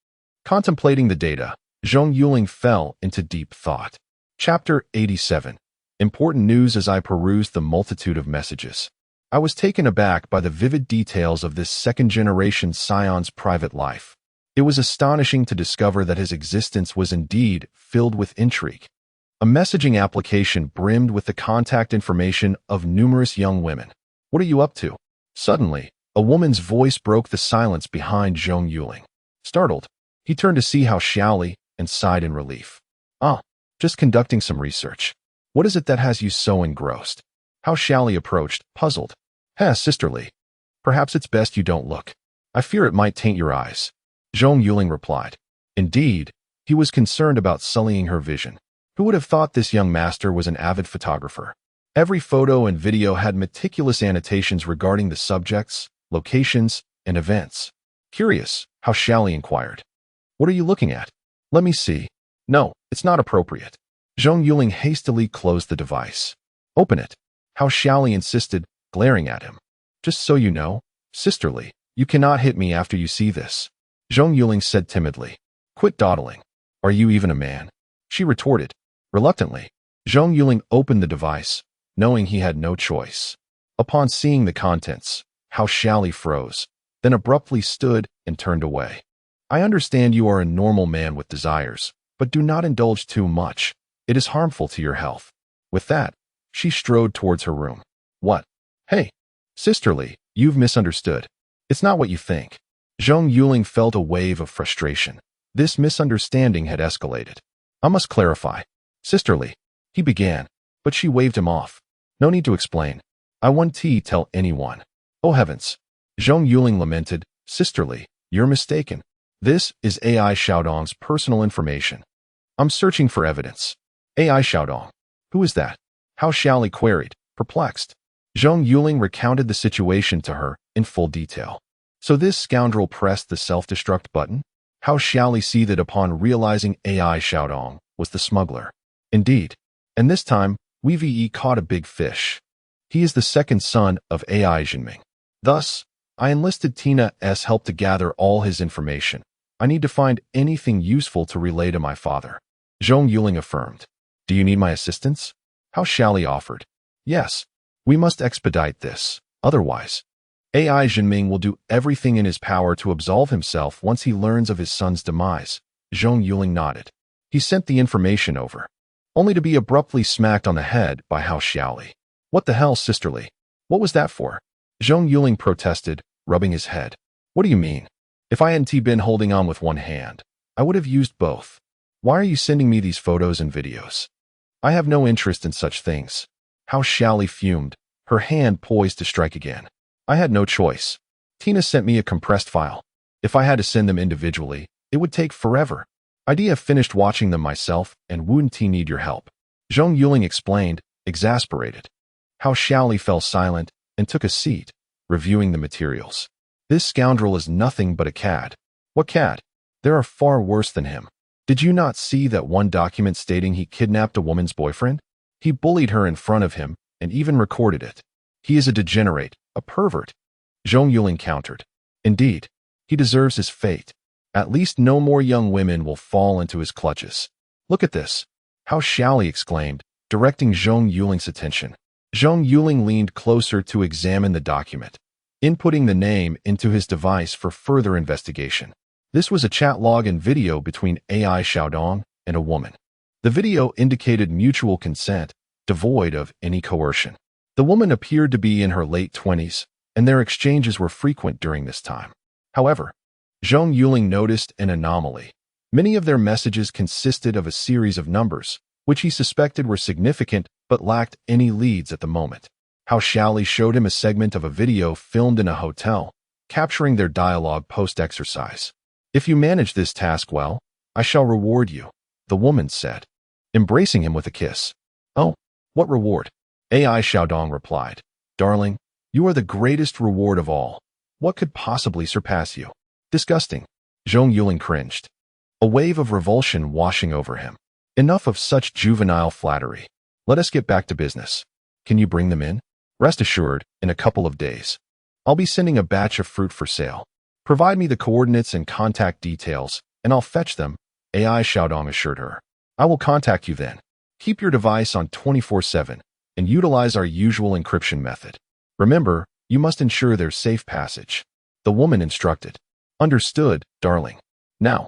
Contemplating the data, Zhong Yuling fell into deep thought. Chapter 87. Important news. As I perused the multitude of messages, I was taken aback by the vivid details of this second-generation scion's private life. It was astonishing to discover that his existence was indeed filled with intrigue. A messaging application brimmed with the contact information of numerous young women. "What are you up to?" Suddenly, a woman's voice broke the silence behind Zhong Yuling. Startled, he turned to see Hao Xiaoli and sighed in relief. "Ah, just conducting some research. What is it that has you so engrossed?" Hao Xiaoli approached, puzzled. Sisterly. Perhaps it's best you don't look. I fear it might taint your eyes." Zhong Yuling replied. Indeed, he was concerned about sullying her vision. Who would have thought this young master was an avid photographer? Every photo and video had meticulous annotations regarding the subjects, locations, and events. Curious, Hao Xiaoli inquired. "What are you looking at?" "Let me see." "No, it's not appropriate." Zhong Yuling hastily closed the device. "Open it," Hao Xiaoli insisted, glaring at him. "Just so you know, sisterly, you cannot hit me after you see this," Zhong Yuling said timidly. "Quit dawdling. Are you even a man?" she retorted. Reluctantly, Zhong Yuling opened the device, knowing he had no choice. Upon seeing the contents, Hao Xiaoli froze, then abruptly stood and turned away. "I understand you are a normal man with desires, but do not indulge too much. It is harmful to your health." With that, she strode towards her room. "What? Hey, sisterly, you've misunderstood. It's not what you think." Zhong Yuling felt a wave of frustration. This misunderstanding had escalated. "I must clarify. Sisterly," he began, but she waved him off. "No need to explain. I won't tell anyone." "Oh heavens," Zhong Yuling lamented. "Sisterly, you're mistaken. This is AI Xiaodong's personal information. I'm searching for evidence." "AI Xiaodong? Who is that?" Hao Xiaoli queried, perplexed. Zhong Yuling recounted the situation to her in full detail. So this scoundrel pressed the self-destruct button? Hao Xiaoli seethed upon realizing AI Xiaodong was the smuggler. Indeed, and this time, we've caught a big fish. He is the second son of AI Zhiming. Thus, I enlisted Tina's help to gather all his information. I need to find anything useful to relay to my father, Zhong Yuling affirmed. "Do you need my assistance?" Hao Xiaoli offered. "Yes, we must expedite this. Otherwise, AI Zhiming will do everything in his power to absolve himself once he learns of his son's demise." Zhong Yuling nodded. He sent the information over, only to be abruptly smacked on the head by Hao Xiaoli. "What the hell, sisterly? What was that for?" Zhong Yuling protested, rubbing his head. "What do you mean? If I hadn't been holding on with one hand, I would have used both. Why are you sending me these photos and videos? I have no interest in such things." Hao Xiaoli fumed, her hand poised to strike again. "I had no choice. Tina sent me a compressed file. If I had to send them individually, it would take forever. I'd have finished watching them myself and wouldn't need your help," Zhong Yuling explained, exasperated. Hao Xiaoli fell silent and took a seat, reviewing the materials. "This scoundrel is nothing but a cad." "What cad? There are far worse than him. Did you not see that one document stating he kidnapped a woman's boyfriend? He bullied her in front of him and even recorded it. He is a degenerate, a pervert," Zhong Yuling countered. "Indeed, he deserves his fate. At least no more young women will fall into his clutches." "Look at this," Hao Xiaoli exclaimed, directing Zhong Yuling's attention. Zhong Yuling leaned closer to examine the document, inputting the name into his device for further investigation. This was a chat log and video between AI Xiaodong and a woman. The video indicated mutual consent, devoid of any coercion. The woman appeared to be in her late 20s, and their exchanges were frequent during this time. However, Zhong Yuling noticed an anomaly. Many of their messages consisted of a series of numbers, which he suspected were significant but lacked any leads at the moment. Hao Xiaoli showed him a segment of a video filmed in a hotel, capturing their dialogue post-exercise. "If you manage this task well, I shall reward you," the woman said, embracing him with a kiss. "Oh, what reward?" AI Xiaodong replied. "Darling, you are the greatest reward of all. What could possibly surpass you?" "Disgusting," Zhong Yuling cringed, a wave of revulsion washing over him. Enough of such juvenile flattery. Let us get back to business. Can you bring them in? Rest assured, in a couple of days. I'll be sending a batch of fruit for sale. Provide me the coordinates and contact details, and I'll fetch them, AI Xiaodong assured her. I will contact you then. Keep your device on 24/7 and utilize our usual encryption method. Remember, you must ensure there's safe passage. The woman instructed. Understood, darling. Now,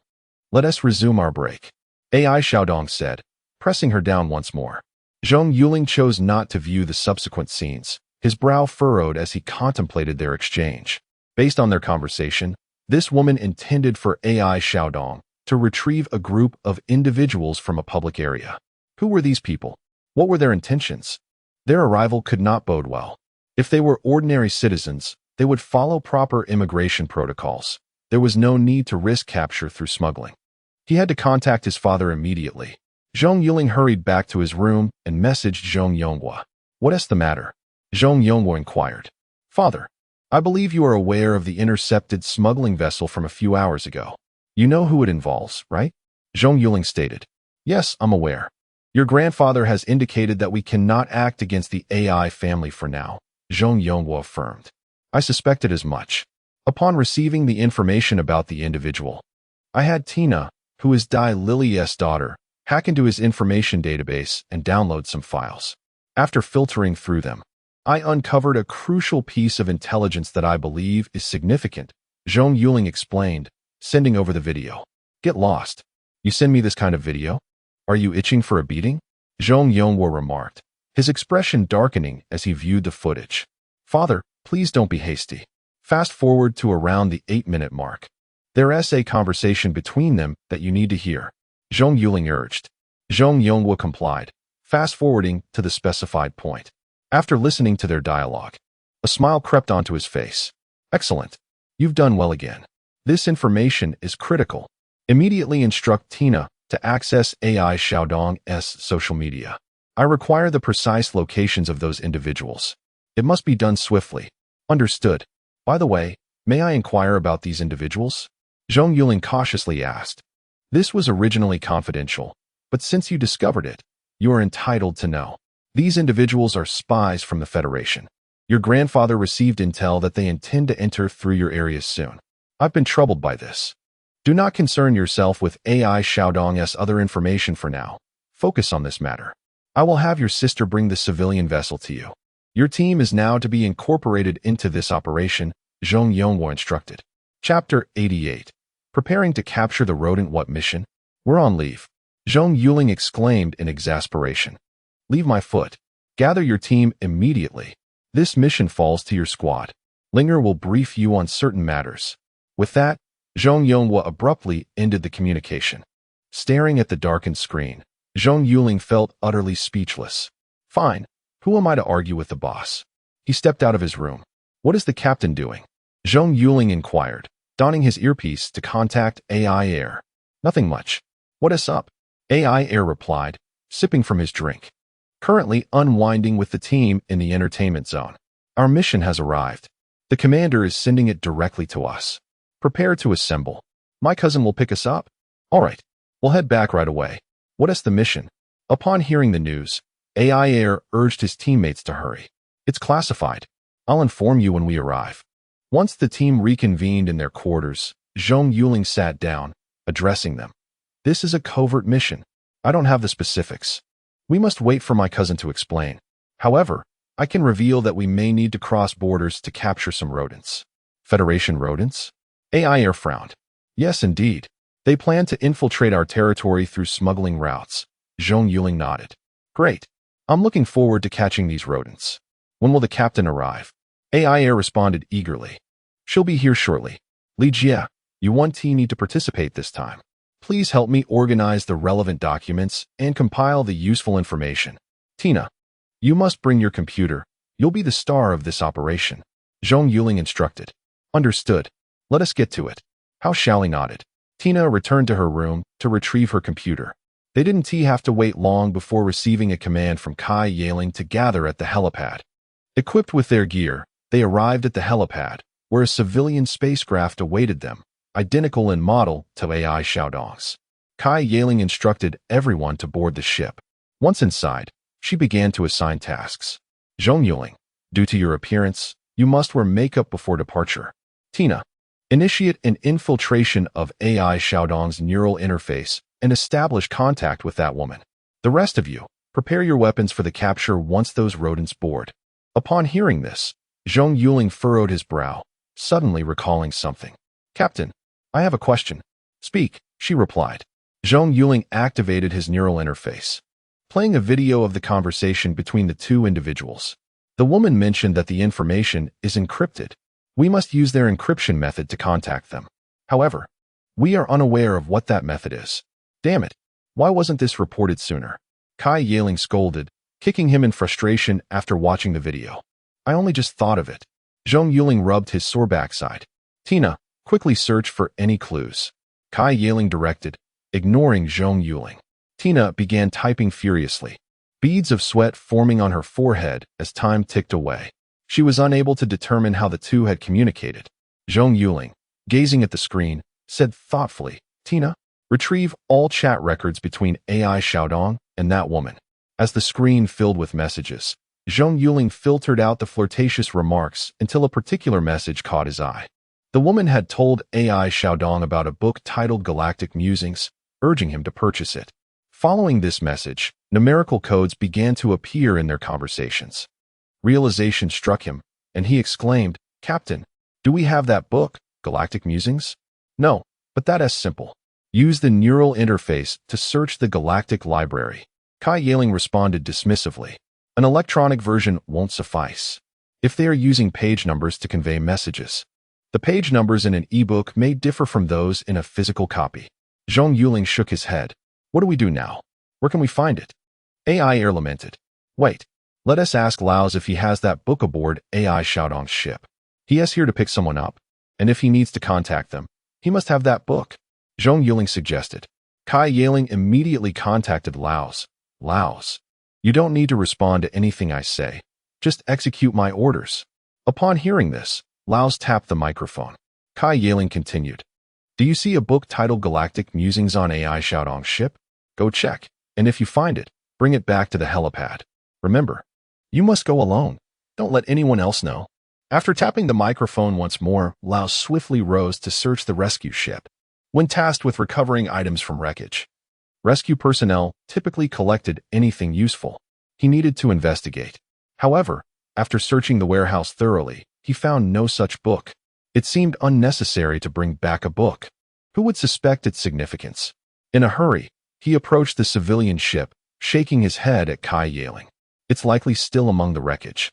let us resume our break. AI Xiaodong said, pressing her down once more. Zhong Yuling chose not to view the subsequent scenes, his brow furrowed as he contemplated their exchange. Based on their conversation, this woman intended for AI Xiaodong to retrieve a group of individuals from a public area. Who were these people? What were their intentions? Their arrival could not bode well. If they were ordinary citizens, they would follow proper immigration protocols. There was no need to risk capture through smuggling. He had to contact his father immediately. Zhong Yuling hurried back to his room and messaged Zhong Yonghua. What is the matter? Zhong Yonghua inquired. Father, I believe you are aware of the intercepted smuggling vessel from a few hours ago. You know who it involves, right? Zhong Yuling stated. Yes, I'm aware. Your grandfather has indicated that we cannot act against the AI family for now, Zhong Yonghua affirmed. I suspected as much. Upon receiving the information about the individual, I had Tina, who is Dai Lily's daughter, hack into his information database and download some files. After filtering through them, I uncovered a crucial piece of intelligence that I believe is significant, Zhong Yuling explained, sending over the video. Get lost. You send me this kind of video? Are you itching for a beating? Zhong Yonghua remarked, his expression darkening as he viewed the footage. Father, please don't be hasty. Fast forward to around the 8-minute mark. There is a conversation between them that you need to hear, Zhong Yuling urged. Zhong Yonghua complied, fast-forwarding to the specified point. After listening to their dialogue, a smile crept onto his face. Excellent. You've done well again. This information is critical. Immediately instruct Tina to access AI Xiaodong's social media. I require the precise locations of those individuals. It must be done swiftly. Understood. By the way, may I inquire about these individuals? Zhong Yuling cautiously asked. This was originally confidential, but since you discovered it, you are entitled to know. These individuals are spies from the Federation. Your grandfather received intel that they intend to enter through your areas soon. I've been troubled by this. Do not concern yourself with AI Xiaodong's other information for now. Focus on this matter. I will have your sister bring the civilian vessel to you. Your team is now to be incorporated into this operation, Zhong Yonghua instructed. Chapter 88. Preparing to capture the rodent. What mission? We're on leave. Zhong Yuling exclaimed in exasperation. Leave my foot. Gather your team immediately. This mission falls to your squad. Linger will brief you on certain matters. With that, Zhong Yonghua abruptly ended the communication. Staring at the darkened screen, Zhong Yuling felt utterly speechless. Fine. Who am I to argue with the boss? He stepped out of his room. What is the captain doing? Zhong Yuling inquired, donning his earpiece to contact AI Air. Nothing much. What is up? AI Air replied, sipping from his drink. Currently unwinding with the team in the entertainment zone. Our mission has arrived. The commander is sending it directly to us. Prepare to assemble. My cousin will pick us up. All right. We'll head back right away. What is the mission? Upon hearing the news, AI Air urged his teammates to hurry. It's classified. I'll inform you when we arrive. Once the team reconvened in their quarters, Zhong Yuling sat down, addressing them. This is a covert mission. I don't have the specifics. We must wait for my cousin to explain. However, I can reveal that we may need to cross borders to capture some rodents. Federation rodents? AI Air frowned. Yes, indeed. They plan to infiltrate our territory through smuggling routes. Zhong Yuling nodded. Great. I'm looking forward to catching these rodents. When will the captain arrive? AI Air responded eagerly. She'll be here shortly. Li Jie, you one team need to participate this time. Please help me organize the relevant documents and compile the useful information. Tina, you must bring your computer. You'll be the star of this operation. Zhong Yuling instructed. Understood. Let us get to it. Hao Xiaoli nodded. Tina returned to her room to retrieve her computer. They didn't have to wait long before receiving a command from Kai Yaling to gather at the helipad. Equipped with their gear, they arrived at the helipad, where a civilian spacecraft awaited them, identical in model to AI Xiaodong's. Kai Yaling instructed everyone to board the ship. Once inside, she began to assign tasks. Zhong Yuling, due to your appearance, you must wear makeup before departure. Tina, initiate an infiltration of AI Xiaodong's neural interface and establish contact with that woman. The rest of you, prepare your weapons for the capture once those rodents board. Upon hearing this, Zhong Yuling furrowed his brow, suddenly recalling something. Captain, I have a question. Speak, she replied. Zhong Yuling activated his neural interface, playing a video of the conversation between the two individuals. The woman mentioned that the information is encrypted. We must use their encryption method to contact them. However, we are unaware of what that method is. Damn it, why wasn't this reported sooner? Kai Yaling scolded, kicking him in frustration after watching the video. I only just thought of it. Zhong Yuling rubbed his sore backside. Tina, quickly search for any clues. Kai Yaling directed, ignoring Zhong Yuling. Tina began typing furiously, beads of sweat forming on her forehead as time ticked away. She was unable to determine how the two had communicated. Zhong Yuling, gazing at the screen, said thoughtfully, Tina, retrieve all chat records between AI Xiaodong and that woman. As the screen filled with messages, Zhong Yuling filtered out the flirtatious remarks until a particular message caught his eye. The woman had told AI Xiaodong about a book titled Galactic Musings, urging him to purchase it. Following this message, numerical codes began to appear in their conversations. Realization struck him, and he exclaimed, Captain, do we have that book, Galactic Musings? No, but that's simple. Use the neural interface to search the Galactic Library. Kai Yaling responded dismissively. An electronic version won't suffice. If they are using page numbers to convey messages, the page numbers in an ebook may differ from those in a physical copy. Zhong Yuling shook his head. What do we do now? Where can we find it? AI Air lamented. Wait, let us ask Laos if he has that book aboard AI Xiaodong's ship. He is here to pick someone up, and if he needs to contact them, he must have that book. Zhong Yuling suggested. Kai Yaling immediately contacted Laos. Laos, you don't need to respond to anything I say. Just execute my orders. Upon hearing this, Laos tapped the microphone. Kai Yaling continued. Do you see a book titled Galactic Musings on AI Xiaodong's ship? Go check, and if you find it, bring it back to the helipad. Remember, you must go alone. Don't let anyone else know. After tapping the microphone once more, Laos swiftly rose to search the rescue ship. When tasked with recovering items from wreckage, rescue personnel typically collected anything useful. He needed to investigate. However, after searching the warehouse thoroughly, he found no such book. It seemed unnecessary to bring back a book. Who would suspect its significance? In a hurry, he approached the civilian ship, shaking his head at Kai Yaling. It's likely still among the wreckage.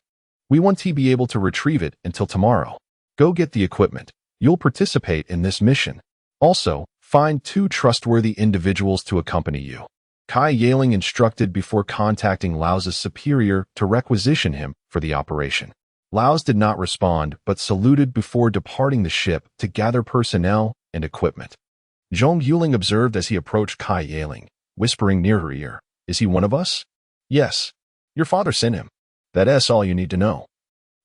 We won't be able to retrieve it until tomorrow. Go get the equipment. You'll participate in this mission. Also, find 2 trustworthy individuals to accompany you. Kai Yaling instructed before contacting Laos's superior to requisition him for the operation. Laos did not respond but saluted before departing the ship to gather personnel and equipment. Zhong Yuling observed as he approached Kai Yaling, whispering near her ear, Is he one of us? Yes. Your father sent him. That's all you need to know.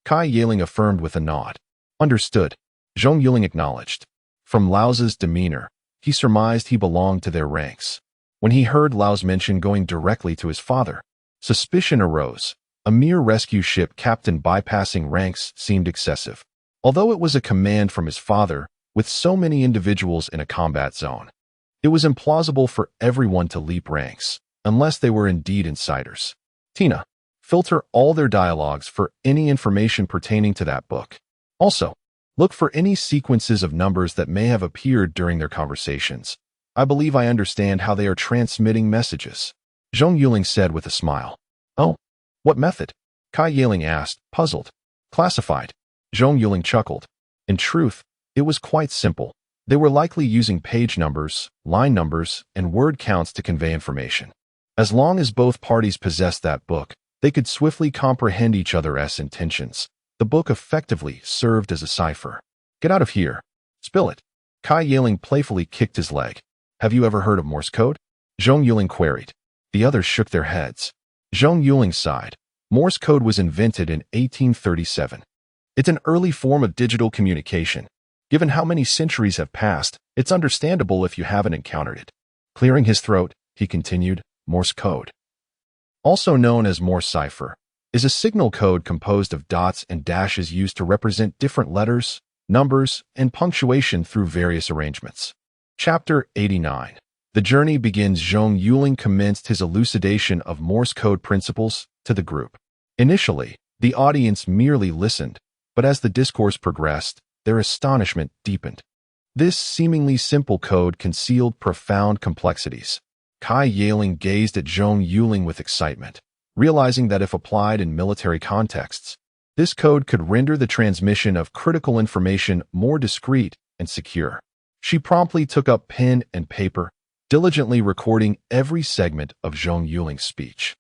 Kai Yaling affirmed with a nod. Understood. Zhong Yuling acknowledged. From Laos's demeanor, he surmised he belonged to their ranks. When he heard Laos mention going directly to his father, suspicion arose. A mere rescue ship captain bypassing ranks seemed excessive. Although it was a command from his father, with so many individuals in a combat zone, it was implausible for everyone to leap ranks, unless they were indeed insiders. Tina, filter all their dialogues for any information pertaining to that book. Also, look for any sequences of numbers that may have appeared during their conversations. I believe I understand how they are transmitting messages. Zhong Yuling said with a smile. Oh, what method? Kai Yaling asked, puzzled. Classified. Zhong Yuling chuckled. In truth, it was quite simple. They were likely using page numbers, line numbers, and word counts to convey information. As long as both parties possessed that book, they could swiftly comprehend each other's intentions. The book effectively served as a cipher. Get out of here. Spill it. Kai Yaling playfully kicked his leg. Have you ever heard of Morse code? Zhong Yuling queried. The others shook their heads. Zhong Yuling sighed. Morse code was invented in 1837. It's an early form of digital communication. Given how many centuries have passed, it's understandable if you haven't encountered it. Clearing his throat, he continued, Morse code, also known as Morse cipher, is a signal code composed of dots and dashes used to represent different letters, numbers, and punctuation through various arrangements. Chapter 89. The journey begins. Zhong Yuling commenced his elucidation of Morse code principles to the group. Initially, the audience merely listened, but as the discourse progressed, their astonishment deepened. This seemingly simple code concealed profound complexities. Kai Yaling gazed at Zhong Yuling with excitement, realizing that if applied in military contexts, this code could render the transmission of critical information more discreet and secure. She promptly took up pen and paper, diligently recording every segment of Zhong Yuling's speech,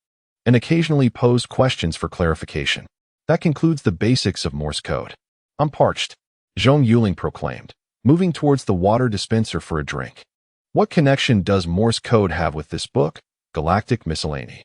and occasionally posed questions for clarification. That concludes the basics of Morse code. I'm parched, Zhong Yuling proclaimed, moving towards the water dispenser for a drink. What connection does Morse code have with this book, Galactic Miscellany?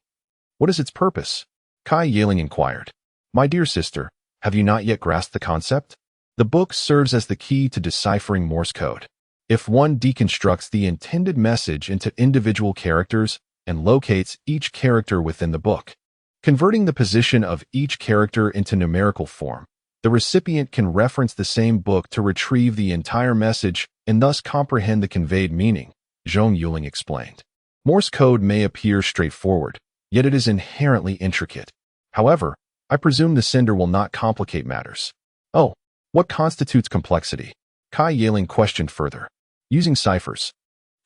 What is its purpose? Kai Yaling inquired. My dear sister, have you not yet grasped the concept? The book serves as the key to deciphering Morse code. If one deconstructs the intended message into individual characters and locates each character within the book, converting the position of each character into numerical form, the recipient can reference the same book to retrieve the entire message and thus comprehend the conveyed meaning, Zhong Yuling explained. Morse code may appear straightforward, yet it is inherently intricate. However, I presume the sender will not complicate matters. Oh, what constitutes complexity? Kai Yaling questioned further. Using ciphers.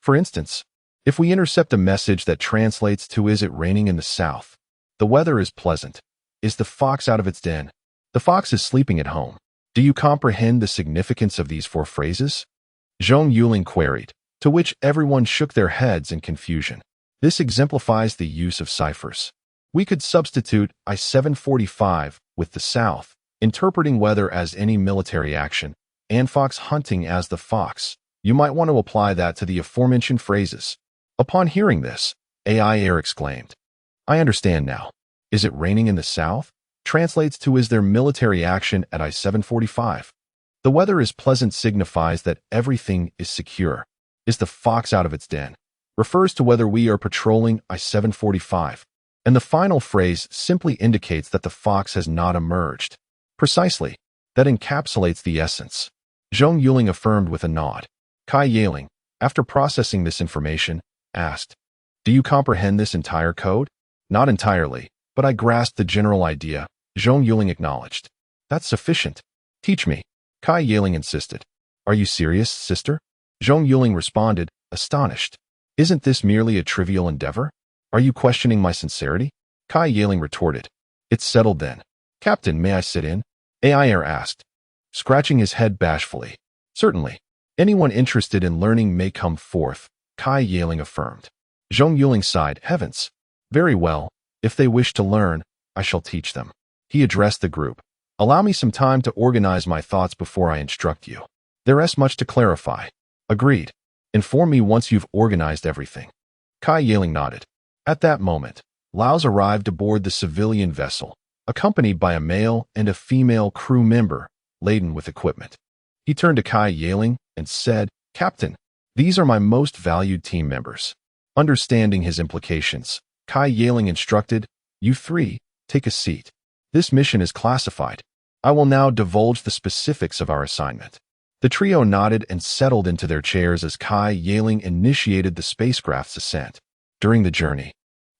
For instance, if we intercept a message that translates to "Is it raining in the south? The weather is pleasant. Is the fox out of its den? The fox is sleeping at home." Do you comprehend the significance of these 4 phrases? Zhong Yuling queried, to which everyone shook their heads in confusion. This exemplifies the use of ciphers. We could substitute I-745 with the South, interpreting weather as any military action, and fox hunting as the fox. You might want to apply that to the aforementioned phrases. Upon hearing this, AI Air exclaimed, I understand now. Is it raining in the South? Translates to "Is there military action at I-745? The weather is pleasant" signifies that everything is secure. Is the fox out of its den? Refers to whether we are patrolling I-745. And the final phrase simply indicates that the fox has not emerged. Precisely. That encapsulates the essence. Zhong Yuling affirmed with a nod. Kai Yaling, after processing this information, asked, Do you comprehend this entire code? Not entirely, but I grasp the general idea, Zhong Yuling acknowledged. That's sufficient. Teach me, Kai Yaling insisted. Are you serious, sister? Zhong Yuling responded, astonished. Isn't this merely a trivial endeavor? Are you questioning my sincerity? Kai Yaling retorted. It's settled then. Captain, may I sit in? Ayer asked, scratching his head bashfully. Certainly. Anyone interested in learning may come forth, Kai Yaling affirmed. Zhong Yuling sighed. Heavens. Very well. If they wish to learn, I shall teach them. He addressed the group. Allow me some time to organize my thoughts before I instruct you. There is much to clarify. Agreed. Inform me once you've organized everything. Kai Yaling nodded. At that moment, Laos arrived aboard the civilian vessel, accompanied by a male and a female crew member, laden with equipment. He turned to Kai Yaling and said, Captain, these are my most valued team members. Understanding his implications, Kai Yaling instructed, You 3, take a seat. This mission is classified. I will now divulge the specifics of our assignment. The trio nodded and settled into their chairs as Kai Yaling initiated the spacecraft's ascent. During the journey,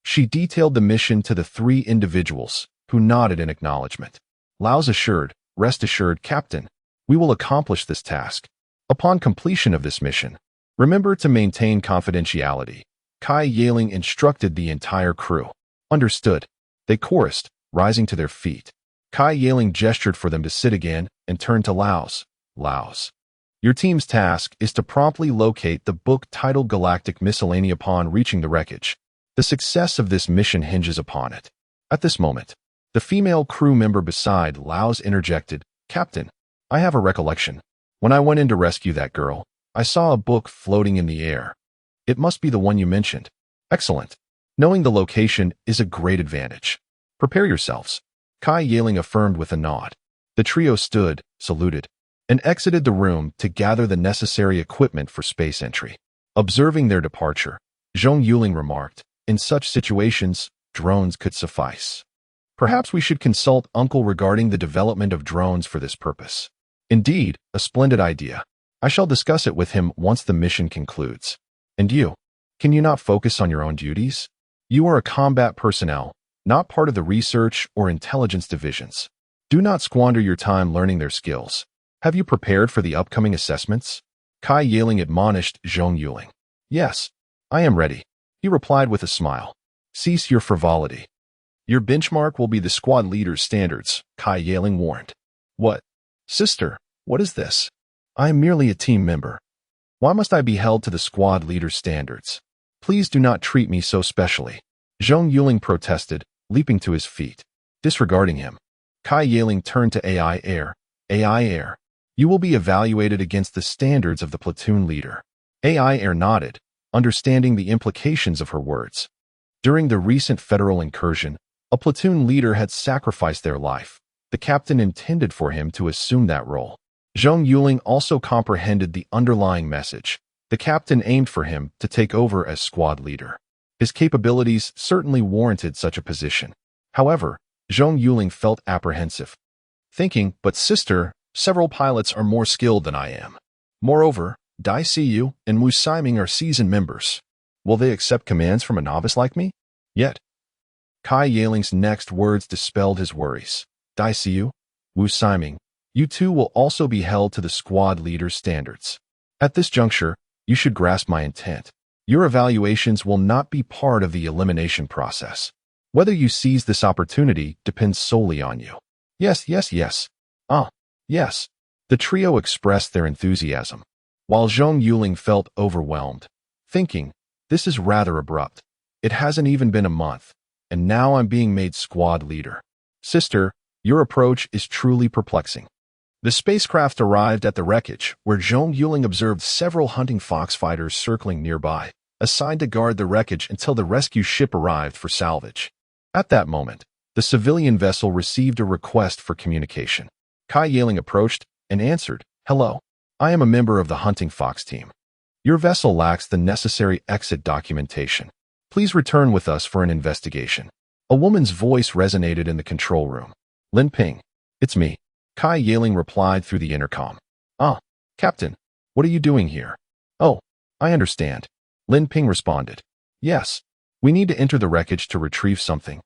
she detailed the mission to the 3 individuals, who nodded in acknowledgement. Laos assured, Rest assured, Captain, we will accomplish this task. Upon completion of this mission, remember to maintain confidentiality. Kai Yaling instructed the entire crew. Understood. They chorused, rising to their feet. Kai Yaling gestured for them to sit again and turned to Laos. Laos. Your team's task is to promptly locate the book titled Galactic Miscellany upon reaching the wreckage. The success of this mission hinges upon it. At this moment, the female crew member beside Laos interjected, Captain, I have a recollection. When I went in to rescue that girl, I saw a book floating in the air. It must be the one you mentioned. Excellent. Knowing the location is a great advantage. Prepare yourselves. Kai Yaling affirmed with a nod. The trio stood, saluted, and exited the room to gather the necessary equipment for space entry. Observing their departure, Zhong Yuling remarked. In such situations, drones could suffice. Perhaps we should consult Uncle regarding the development of drones for this purpose. Indeed, a splendid idea. I shall discuss it with him once the mission concludes. And you? Can you not focus on your own duties? You are a combat personnel, not part of the research or intelligence divisions. Do not squander your time learning their skills. Have you prepared for the upcoming assessments? Kai Yaling admonished Zhong Yuling. Yes, I am ready, he replied with a smile. Cease your frivolity. Your benchmark will be the squad leader's standards, Kai Yaling warned. What? Sister, what is this? I am merely a team member. Why must I be held to the squad leader's standards? Please do not treat me so specially. Zhong Yuling protested, leaping to his feet. Disregarding him, Kai Yaling turned to AI Air. AI Air, you will be evaluated against the standards of the platoon leader. AI Air nodded, understanding the implications of her words. During the recent federal incursion, a platoon leader had sacrificed their life. The captain intended for him to assume that role. Zhong Yuling also comprehended the underlying message. The captain aimed for him to take over as squad leader. His capabilities certainly warranted such a position. However, Zhong Yuling felt apprehensive, thinking, but sister, several pilots are more skilled than I am. Moreover, Dai Siyu and Wu Siming are seasoned members. Will they accept commands from a novice like me? Yet, Kai Yaling's next words dispelled his worries. Dai Siyu, Wu Siming, you two will also be held to the squad leader's standards. At this juncture, you should grasp my intent. Your evaluations will not be part of the elimination process. Whether you seize this opportunity depends solely on you. Yes, yes, yes. Yes. The trio expressed their enthusiasm, while Zhong Yuling felt overwhelmed, thinking, this is rather abrupt. It hasn't even been a month, and now I'm being made squad leader. Sister, your approach is truly perplexing. The spacecraft arrived at the wreckage, where Zhong Yuling observed several hunting fox fighters circling nearby, assigned to guard the wreckage until the rescue ship arrived for salvage. At that moment, the civilian vessel received a request for communication. Kai Yaling approached and answered, Hello, I am a member of the hunting fox team. Your vessel lacks the necessary exit documentation. Please return with us for an investigation. A woman's voice resonated in the control room. Lin Ping, it's me. Kai Yaling replied through the intercom. Captain, what are you doing here? Oh, I understand. Lin Ping responded. Yes, we need to enter the wreckage to retrieve something.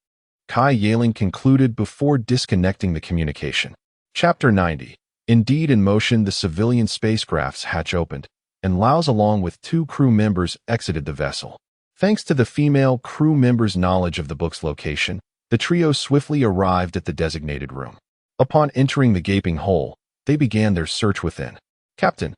Kai Yaling concluded before disconnecting the communication. Chapter 90. Indeed, in motion, the civilian spacecraft's hatch opened, and Laos along with 2 crew members exited the vessel. Thanks to the female crew member's knowledge of the book's location, the trio swiftly arrived at the designated room. Upon entering the gaping hole, they began their search within. Captain,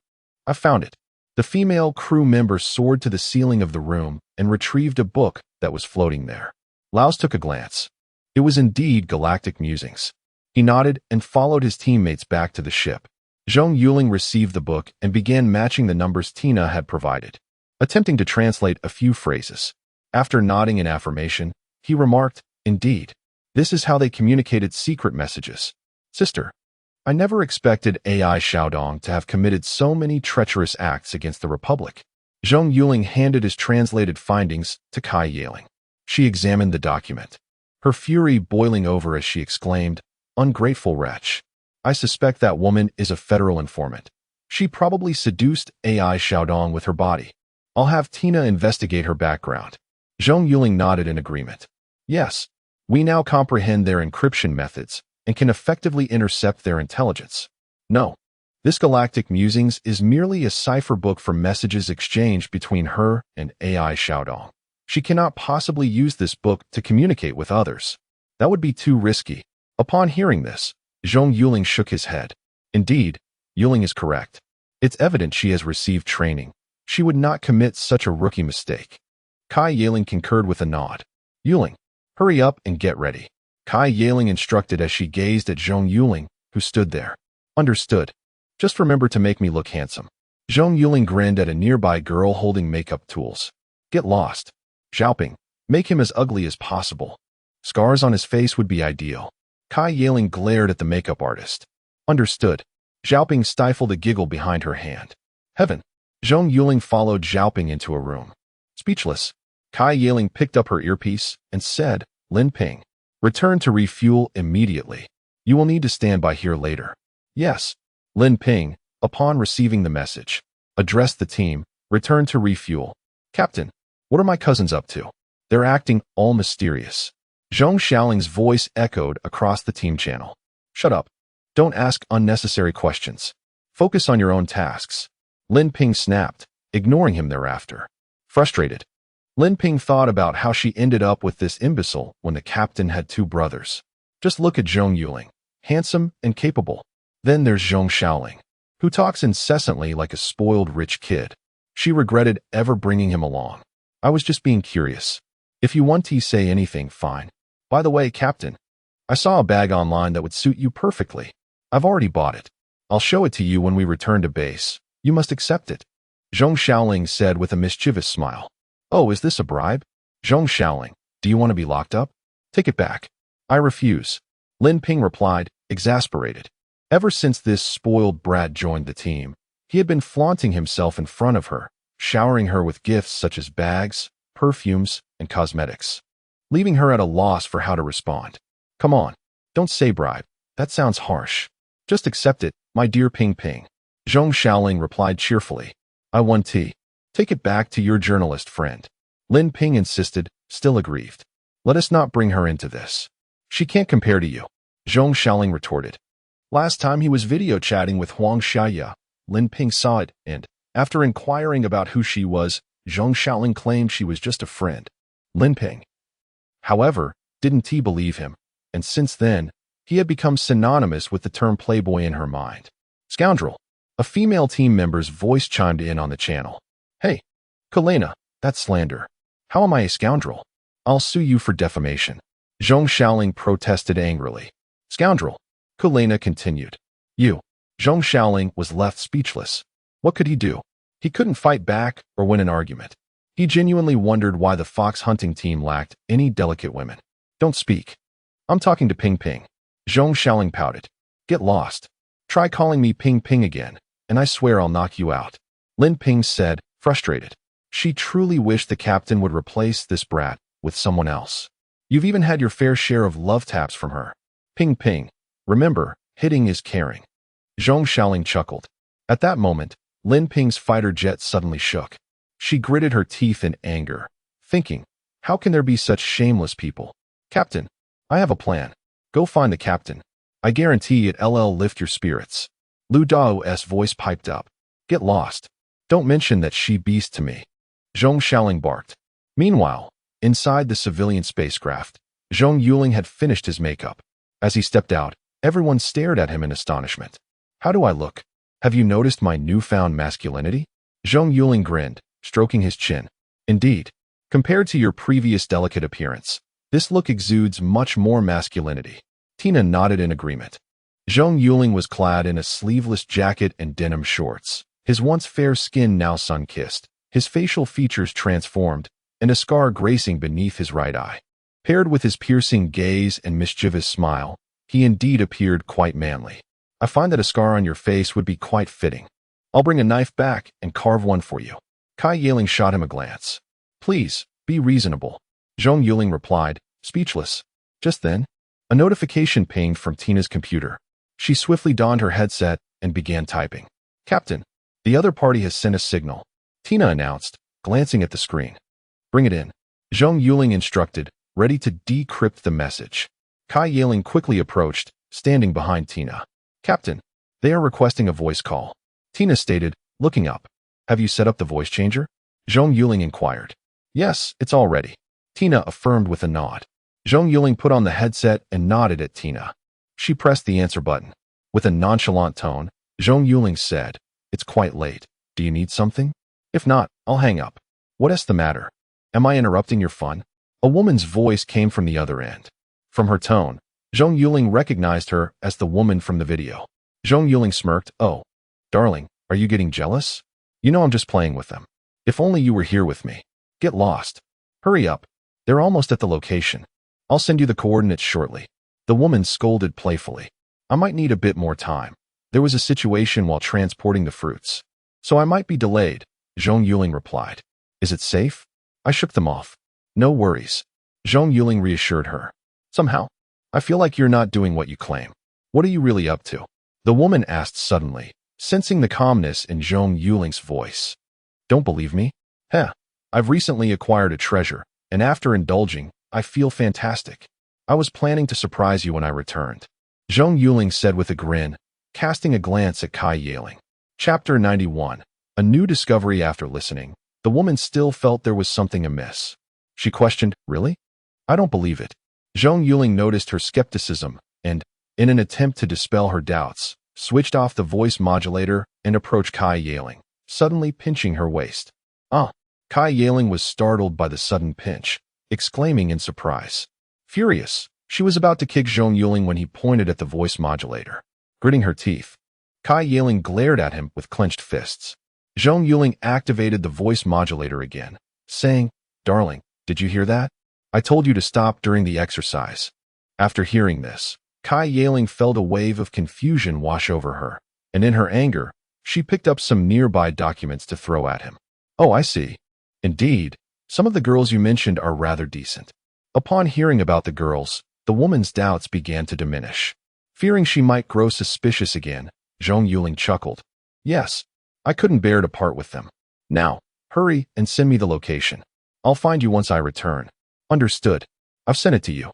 I found it. The female crew member soared to the ceiling of the room and retrieved a book that was floating there. Laos took a glance. It was indeed Galactic Musings. He nodded and followed his teammates back to the ship. Zhong Yuling received the book and began matching the numbers Tina had provided, attempting to translate a few phrases. After nodding in affirmation, he remarked, Indeed, this is how they communicated secret messages. Sister, I never expected AI Xiaodong to have committed so many treacherous acts against the Republic. Zhong Yuling handed his translated findings to Kai Yaling. She examined the document, her fury boiling over as she exclaimed, Ungrateful wretch. I suspect that woman is a federal informant. She probably seduced AI Xiaodong with her body. I'll have Tina investigate her background. Zhong Yuling nodded in agreement. Yes, we now comprehend their encryption methods and can effectively intercept their intelligence. No, this Galactic Musings is merely a cipher book for messages exchanged between her and AI Xiaodong. She cannot possibly use this book to communicate with others. That would be too risky. Upon hearing this, Zhong Yuling shook his head. Indeed, Yuling is correct. It's evident she has received training. She would not commit such a rookie mistake. Kai Yaling concurred with a nod. Yuling, hurry up and get ready. Kai Yaling instructed as she gazed at Zhong Yuling, who stood there. Understood. Just remember to make me look handsome. Zhong Yuling grinned at a nearby girl holding makeup tools. Get lost. Xiaoping, make him as ugly as possible. Scars on his face would be ideal. Kai Yaling glared at the makeup artist. Understood. Xiaoping stifled a giggle behind her hand. Heaven. Zhong Yuling followed Xiaoping into a room. Speechless, Kai Yiling picked up her earpiece and said, Lin Ping, return to refuel immediately. You will need to stand by here later. Yes. Lin Ping, upon receiving the message, addressed the team, return to refuel. Captain, what are my cousins up to? They're acting all mysterious. Zhong Xiaoling's voice echoed across the team channel. Shut up. Don't ask unnecessary questions. Focus on your own tasks. Lin Ping snapped, ignoring him thereafter. Frustrated, Lin Ping thought about how she ended up with this imbecile when the captain had two brothers. Just look at Zhong Yuling, handsome and capable. Then there's Zhong Xiaoling, who talks incessantly like a spoiled rich kid. She regretted ever bringing him along. I was just being curious. If you want to say anything, fine. By the way, Captain, I saw a bag online that would suit you perfectly. I've already bought it. I'll show it to you when we return to base. You must accept it. Zhong Xiaoling said with a mischievous smile. Oh, is this a bribe? Zhong Xiaoling, do you want to be locked up? Take it back. I refuse. Lin Ping replied, exasperated. Ever since this spoiled brat joined the team, he had been flaunting himself in front of her, showering her with gifts such as bags, perfumes, and cosmetics, leaving her at a loss for how to respond. Come on, don't say bribe. That sounds harsh. Just accept it, my dear Ping Ping. Zhong Xiaoling replied cheerfully. I want tea. Take it back to your journalist friend. Lin Ping insisted, still aggrieved. Let us not bring her into this. She can't compare to you. Zhong Xiaoling retorted. Last time he was video chatting with Huang Xiaya, Lin Ping saw it, and, after inquiring about who she was, Zhong Xiaoling claimed she was just a friend. Lin Ping, however, didn't believe him, and since then, he had become synonymous with the term playboy in her mind. Scoundrel. A female team member's voice chimed in on the channel. Hey, Kalena, that's slander. How am I a scoundrel? I'll sue you for defamation. Zhong Xiaoling protested angrily. Scoundrel. Kalena continued. You. Zhong Xiaoling was left speechless. What could he do? He couldn't fight back or win an argument. He genuinely wondered why the fox hunting team lacked any delicate women. Don't speak. I'm talking to Ping Ping. Zhong Xiaoling pouted. Get lost. Try calling me Ping Ping again, and I swear I'll knock you out. Lin Ping said, frustrated. She truly wished the captain would replace this brat with someone else. You've even had your fair share of love taps from her. Ping Ping. Remember, hitting is caring. Zhong Xiaoling chuckled. At that moment, Lin Ping's fighter jet suddenly shook. She gritted her teeth in anger, thinking, how can there be such shameless people? Captain, I have a plan. Go find the captain. I guarantee it'll lift your spirits. Lu Dao's voice piped up. Get lost. Don't mention that she beast to me. Zhong Xiaoling barked. Meanwhile, inside the civilian spacecraft, Zhong Yuling had finished his makeup. As he stepped out, everyone stared at him in astonishment. How do I look? Have you noticed my newfound masculinity? Zhong Yuling grinned, stroking his chin. Indeed, compared to your previous delicate appearance, this look exudes much more masculinity. Tina nodded in agreement. Zhong Yuling was clad in a sleeveless jacket and denim shorts, his once fair skin now sun-kissed, his facial features transformed, and a scar gracing beneath his right eye. Paired with his piercing gaze and mischievous smile, he indeed appeared quite manly. I find that a scar on your face would be quite fitting. I'll bring a knife back and carve one for you. Kai Yiling shot him a glance. Please, be reasonable. Zhong Yuling replied, speechless. Just then, a notification pinged from Tina's computer. She swiftly donned her headset and began typing. Captain, the other party has sent a signal. Tina announced, glancing at the screen. Bring it in. Zhong Yuling instructed, ready to decrypt the message. Kai Yiling quickly approached, standing behind Tina. Captain, they are requesting a voice call. Tina stated, looking up. Have you set up the voice changer? Zhong Yuling inquired. Yes, it's all ready. Tina affirmed with a nod. Zhong Yuling put on the headset and nodded at Tina. She pressed the answer button. With a nonchalant tone, Zhong Yuling said, It's quite late. Do you need something? If not, I'll hang up. What's the matter? Am I interrupting your fun? A woman's voice came from the other end. From her tone, Zhong Yuling recognized her as the woman from the video. Zhong Yuling smirked. Oh, darling, are you getting jealous? You know I'm just playing with them. If only you were here with me. Get lost. Hurry up. They're almost at the location. I'll send you the coordinates shortly. The woman scolded playfully. I might need a bit more time. There was a situation while transporting the fruits, so I might be delayed, Zhong Yuling replied. Is it safe? I shook them off. No worries. Zhong Yuling reassured her. Somehow, I feel like you're not doing what you claim. What are you really up to? The woman asked suddenly, sensing the calmness in Zhong Yuling's voice. Don't believe me? Heh. I've recently acquired a treasure, and after indulging, I feel fantastic. I was planning to surprise you when I returned. Zhong Yuling said with a grin, casting a glance at Kai Yaling. Chapter 91. A new discovery. After listening, the woman still felt there was something amiss. She questioned, really? I don't believe it. Zhong Yuling noticed her skepticism and, in an attempt to dispel her doubts, switched off the voice modulator and approached Kai Yaling, suddenly pinching her waist. Ah! Kai Yaling was startled by the sudden pinch, exclaiming in surprise. Furious, she was about to kick Zhong Yuling when he pointed at the voice modulator. Gritting her teeth, Kai Yaling glared at him with clenched fists. Zhong Yuling activated the voice modulator again, saying, Darling, did you hear that? I told you to stop during the exercise. After hearing this, Kai Yaling felt a wave of confusion wash over her, and in her anger, she picked up some nearby documents to throw at him. Oh, I see. Indeed, some of the girls you mentioned are rather decent. Upon hearing about the girls, the woman's doubts began to diminish. Fearing she might grow suspicious again, Zhong Yuling chuckled. Yes, I couldn't bear to part with them. Now, hurry and send me the location. I'll find you once I return. Understood. I've sent it to you.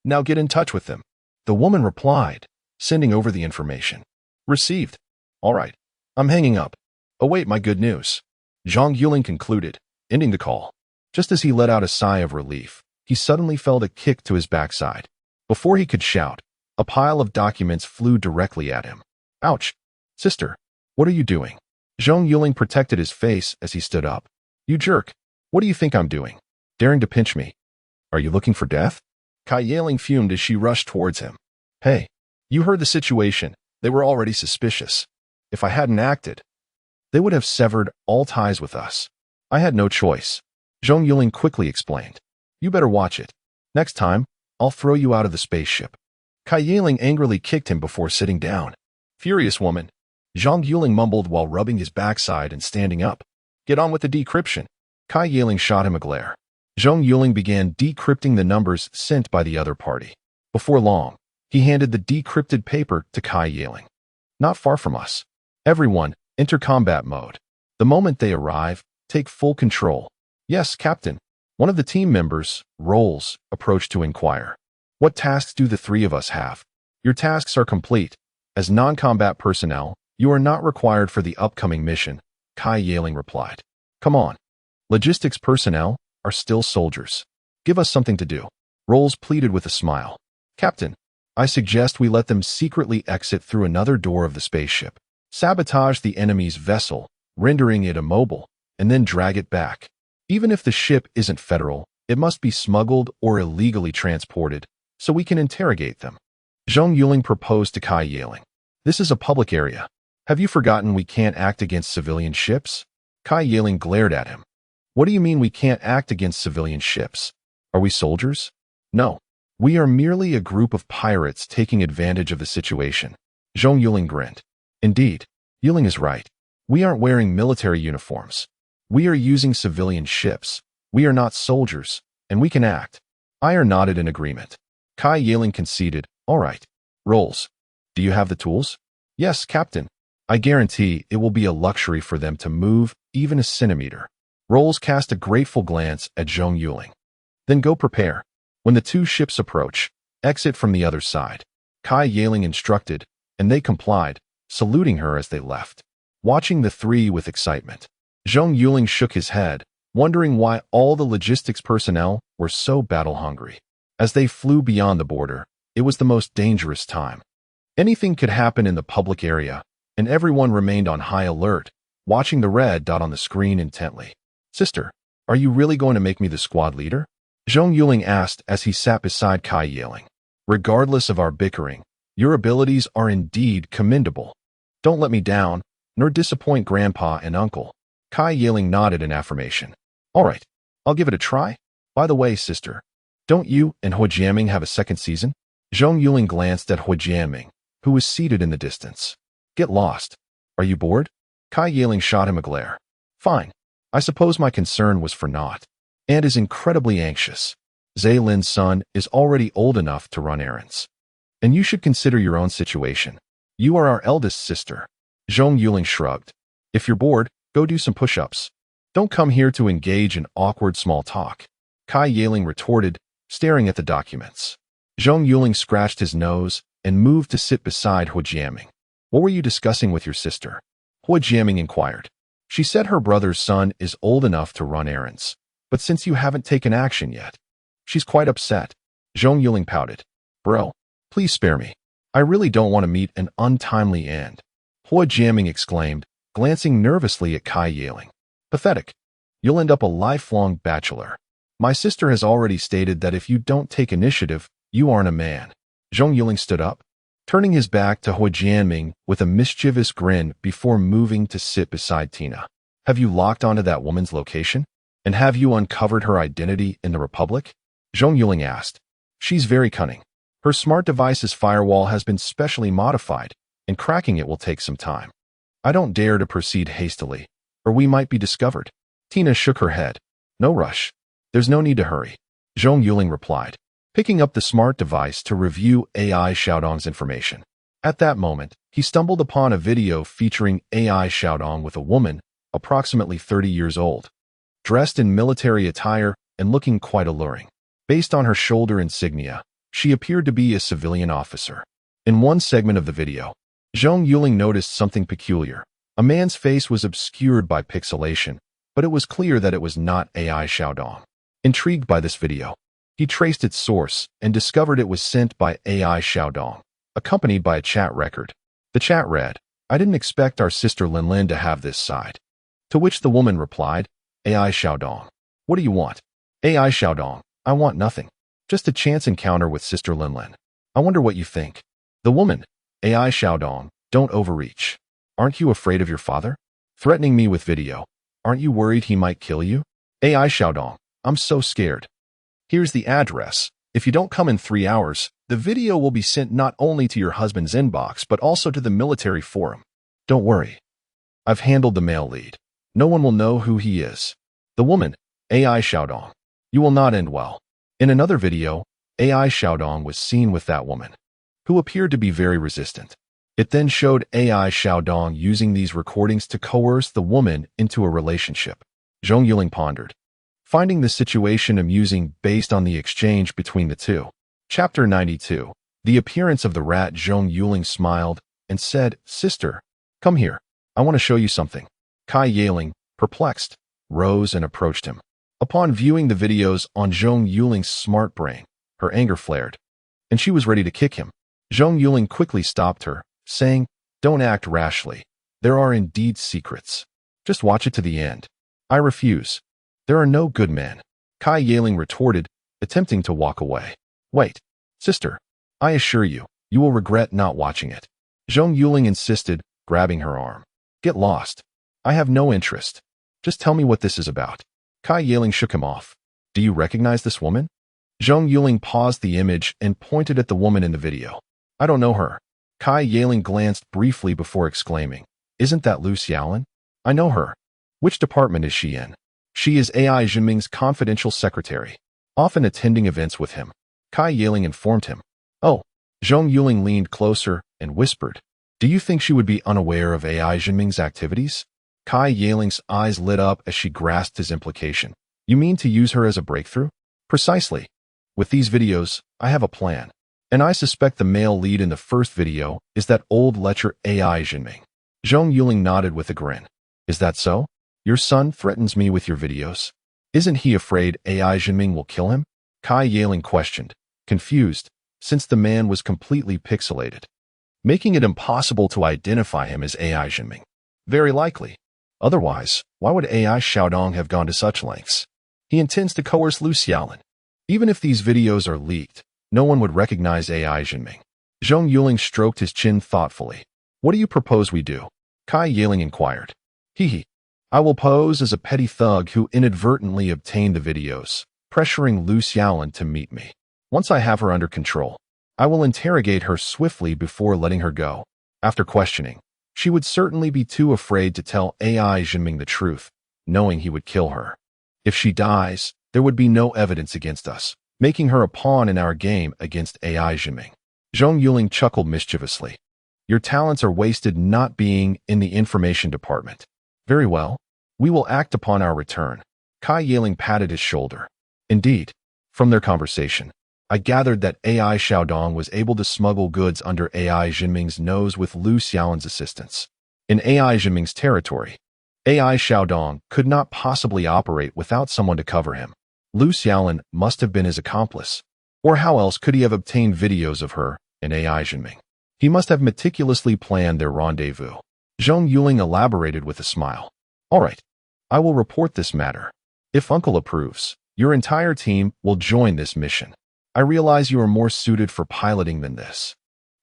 Now get in touch with them. The woman replied, sending over the information. Received. All right. I'm hanging up. Await my good news. Zhong Yuling concluded, ending the call. Just as he let out a sigh of relief, he suddenly felt a kick to his backside. Before he could shout, a pile of documents flew directly at him. Ouch! Sister, what are you doing? Zhong Yuling protected his face as he stood up. You jerk! What do you think I'm doing? Daring to pinch me? Are you looking for death? Kai Yaling fumed as she rushed towards him. Hey, you heard the situation. They were already suspicious. If I hadn't acted, they would have severed all ties with us. I had no choice. Zhong Yuling quickly explained. You better watch it. Next time, I'll throw you out of the spaceship. Kai Yaling angrily kicked him before sitting down. Furious woman. Zhong Yuling mumbled while rubbing his backside and standing up. Get on with the decryption. Kai Yaling shot him a glare. Zhong Yuling began decrypting the numbers sent by the other party. Before long, he handed the decrypted paper to Kai Yaling. Not far from us. Everyone, enter combat mode. The moment they arrive, take full control. Yes, Captain. One of the team members, Rolls, approached to inquire. What tasks do the three of us have? Your tasks are complete. As non-combat personnel, you are not required for the upcoming mission, Kai Yaling replied. Come on. Logistics personnel are still soldiers. Give us something to do. Rolls pleaded with a smile. Captain, I suggest we let them secretly exit through another door of the spaceship, sabotage the enemy's vessel, rendering it immobile, and then drag it back. Even if the ship isn't federal, it must be smuggled or illegally transported, so we can interrogate them. Zhong Yuling proposed to Kai Yaling. This is a public area. Have you forgotten we can't act against civilian ships? Kai Yaling glared at him. What do you mean we can't act against civilian ships? Are we soldiers? No. We are merely a group of pirates taking advantage of the situation. Zhong Yuling grinned. Indeed, Yuling is right. We aren't wearing military uniforms. We are using civilian ships. We are not soldiers, and we can act. Iyer nodded in agreement. Kai Yaling conceded, all right. Rolls. Do you have the tools? Yes, Captain. I guarantee it will be a luxury for them to move even a centimeter. Rolls cast a grateful glance at Zhong Yuling. Then go prepare. When the two ships approach, exit from the other side. Kai Yaling instructed, and they complied, saluting her as they left. Watching the three with excitement, Zhong Yuling shook his head, wondering why all the logistics personnel were so battle-hungry. As they flew beyond the border, it was the most dangerous time. Anything could happen in the public area, and everyone remained on high alert, watching the red dot on the screen intently. Sister, are you really going to make me the squad leader? Zhong Yuling asked as he sat beside Kai Yaling. Regardless of our bickering, your abilities are indeed commendable. Don't let me down, nor disappoint Grandpa and Uncle. Kai Yaling nodded in affirmation. All right, I'll give it a try. By the way, sister, don't you and Hu Jianming have a second season? Zhong Yuling glanced at Hu Jianming, who was seated in the distance. Get lost. Are you bored? Kai Yaling shot him a glare. Fine. I suppose my concern was for naught. and is incredibly anxious. Zaylin's son is already old enough to run errands. And you should consider your own situation. You are our eldest sister. Zhong Yuling shrugged. If you're bored, go do some push-ups. Don't come here to engage in awkward small talk. Kai Yaling retorted, staring at the documents. Zhong Yuling scratched his nose and moved to sit beside Hua Jiaming. What were you discussing with your sister? Hua Jiaming inquired. She said her brother's son is old enough to run errands, but since you haven't taken action yet, she's quite upset. Zhong Yuling pouted. Bro, please spare me. I really don't want to meet an untimely end. Hua Jiaming exclaimed, glancing nervously at Kai Yaling. Pathetic. You'll end up a lifelong bachelor. My sister has already stated that if you don't take initiative, you aren't a man. Zhong Yuling stood up, turning his back to Hua Jianming with a mischievous grin before moving to sit beside Tina. Have you locked onto that woman's location? And have you uncovered her identity in the Republic? Zhong Yuling asked. She's very cunning. Her smart device's firewall has been specially modified, and cracking it will take some time. I don't dare to proceed hastily, or we might be discovered. Tina shook her head. No rush. There's no need to hurry. Zhong Yuling replied, picking up the smart device to review AI Xiaodong's information. At that moment, he stumbled upon a video featuring AI Xiaodong with a woman, approximately 30 years old, dressed in military attire and looking quite alluring. Based on her shoulder insignia, she appeared to be a civilian officer. In one segment of the video, Zhong Yuling noticed something peculiar. A man's face was obscured by pixelation, but it was clear that it was not AI Xiaodong. Intrigued by this video, he traced its source and discovered it was sent by AI Xiaodong, accompanied by a chat record. The chat read, I didn't expect our sister Linlin to have this side. To which the woman replied, AI Xiaodong, what do you want? AI Xiaodong, I want nothing. Just a chance encounter with Sister Linlin. I wonder what you think. The woman, AI Xiaodong, don't overreach. Aren't you afraid of your father? Threatening me with video. Aren't you worried he might kill you? AI Xiaodong, I'm so scared. Here's the address. If you don't come in 3 hours, the video will be sent not only to your husband's inbox but also to the military forum. Don't worry. I've handled the male lead. No one will know who he is. The woman, AI Xiaodong. You will not end well. In another video, AI Xiaodong was seen with that woman, who appeared to be very resistant. It then showed AI Xiaodong using these recordings to coerce the woman into a relationship. Zhong Yuling pondered, finding the situation amusing based on the exchange between the two. Chapter 92. The appearance of the rat. Zhong Yuling smiled and said, Sister, come here. I want to show you something. Kai Yaling, perplexed, rose and approached him. Upon viewing the videos on Zhong Yuling's smart brain, her anger flared, and she was ready to kick him. Zhong Yuling quickly stopped her, saying, Don't act rashly. There are indeed secrets. Just watch it to the end. I refuse. There are no good men. Kai Yaling retorted, attempting to walk away. Wait, sister. I assure you, you will regret not watching it. Zhong Yuling insisted, grabbing her arm. Get lost. I have no interest. Just tell me what this is about. Kai Yaling shook him off. Do you recognize this woman? Zhong Yuling paused the image and pointed at the woman in the video. I don't know her. Kai Yaling glanced briefly before exclaiming, Isn't that Lu Xiaolin? I know her. Which department is she in? She is AI Jinming's confidential secretary, often attending events with him. Kai Yaling informed him. Oh. Zhong Yuling leaned closer and whispered, Do you think she would be unaware of AI Jinming's activities? Kai Yaling's eyes lit up as she grasped his implication. You mean to use her as a breakthrough? Precisely. With these videos, I have a plan. And I suspect the male lead in the first video is that old lecher AI Jinming. Zhong Yuling nodded with a grin. Is that so? Your son threatens me with your videos. Isn't he afraid AI Jinming will kill him? Kai Yaling questioned, confused, since the man was completely pixelated, making it impossible to identify him as AI Jinming. Very likely. Otherwise, why would AI Xiaodong have gone to such lengths? He intends to coerce Lu Xiaolin. Even if these videos are leaked, no one would recognize AI Jinming. Zhong Yuling stroked his chin thoughtfully. What do you propose we do? Kai Yaling inquired. Hee. I will pose as a petty thug who inadvertently obtained the videos, pressuring Lu Xiaolin to meet me. Once I have her under control, I will interrogate her swiftly before letting her go. After questioning, she would certainly be too afraid to tell AI Jinming the truth, knowing he would kill her. If she dies, there would be no evidence against us, making her a pawn in our game against AI Zhiming. Zhong Yuling chuckled mischievously. Your talents are wasted not being in the information department. Very well. We will act upon our return. Kai Yiling patted his shoulder. Indeed. From their conversation, I gathered that AI Xiaodong was able to smuggle goods under AI Zhiming's nose with Lu Xiaolan's assistance. In AI Zhiming's territory, AI Xiaodong could not possibly operate without someone to cover him. Lu Xiaolan must have been his accomplice. Or how else could he have obtained videos of her and AI Zhiming? He must have meticulously planned their rendezvous. Zhong Yuling elaborated with a smile. All right, I will report this matter. If Uncle approves, your entire team will join this mission. I realize you are more suited for piloting than this.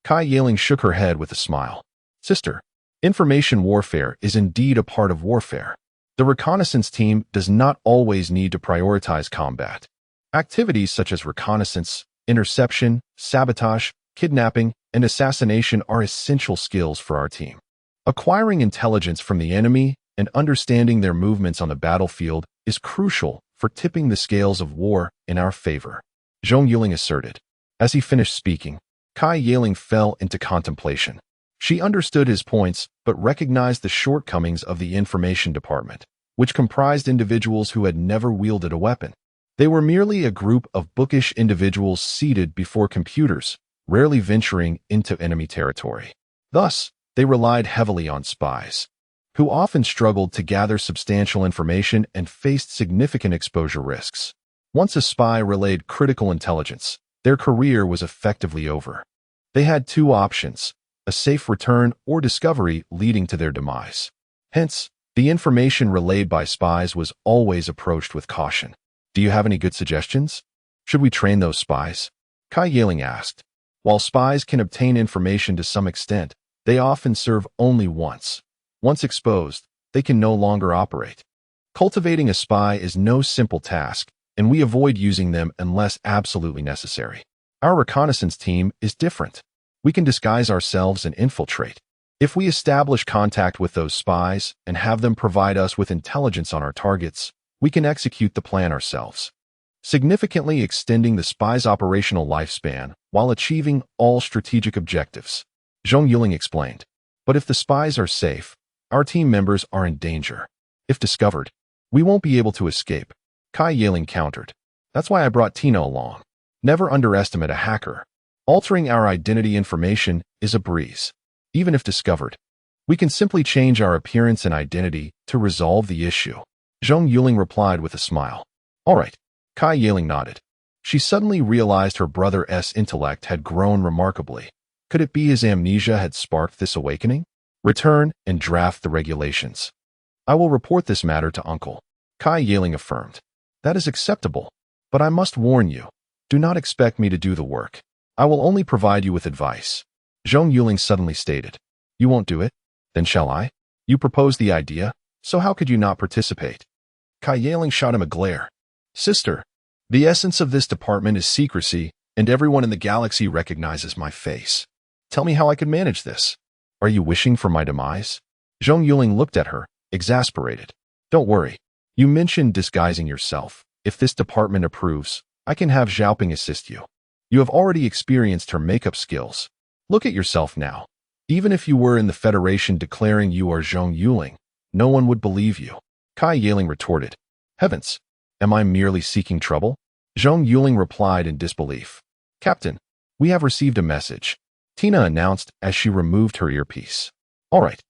Kai Yiling shook her head with a smile. Sister, information warfare is indeed a part of warfare. The reconnaissance team does not always need to prioritize combat. Activities such as reconnaissance, interception, sabotage, kidnapping, and assassination are essential skills for our team. Acquiring intelligence from the enemy and understanding their movements on the battlefield is crucial for tipping the scales of war in our favor, Zhong Yuling asserted. As he finished speaking, Kai Yiling fell into contemplation. She understood his points, but recognized the shortcomings of the information department, which comprised individuals who had never wielded a weapon. They were merely a group of bookish individuals seated before computers, rarely venturing into enemy territory. Thus, they relied heavily on spies, who often struggled to gather substantial information and faced significant exposure risks. Once a spy relayed critical intelligence, their career was effectively over. They had two options: a safe return or discovery leading to their demise. Hence, the information relayed by spies was always approached with caution. Do you have any good suggestions? Should we train those spies? Kai Yiling asked. While spies can obtain information to some extent, they often serve only once. Once exposed, they can no longer operate. Cultivating a spy is no simple task, and we avoid using them unless absolutely necessary. Our reconnaissance team is different. We can disguise ourselves and infiltrate. If we establish contact with those spies and have them provide us with intelligence on our targets, we can execute the plan ourselves, significantly extending the spy's operational lifespan while achieving all strategic objectives, Zhong Yuling explained. But if the spies are safe, our team members are in danger. If discovered, we won't be able to escape, Kai Yiling countered. That's why I brought Tina along. Never underestimate a hacker. Altering our identity information is a breeze. Even if discovered, we can simply change our appearance and identity to resolve the issue, Zhong Yuling replied with a smile. All right, Kai Yiling nodded. She suddenly realized her brother's intellect had grown remarkably. Could it be his amnesia had sparked this awakening? Return and draft the regulations. I will report this matter to Uncle, Kai Yiling affirmed. That is acceptable, but I must warn you, do not expect me to do the work. I will only provide you with advice. Zhong Yuling suddenly stated. You won't do it? Then shall I? You proposed the idea, so how could you not participate? Kai Yiling shot him a glare. Sister, the essence of this department is secrecy, and everyone in the galaxy recognizes my face. Tell me how I could manage this. Are you wishing for my demise? Zhong Yuling looked at her, exasperated. Don't worry. You mentioned disguising yourself. If this department approves, I can have Xiaoping assist you. You have already experienced her makeup skills. Look at yourself now. Even if you were in the Federation declaring you are Zhong Yuling, no one would believe you. Kai Yiling retorted. Heavens, am I merely seeking trouble? Zhong Yuling replied in disbelief. Captain, we have received a message, Tina announced as she removed her earpiece. All right.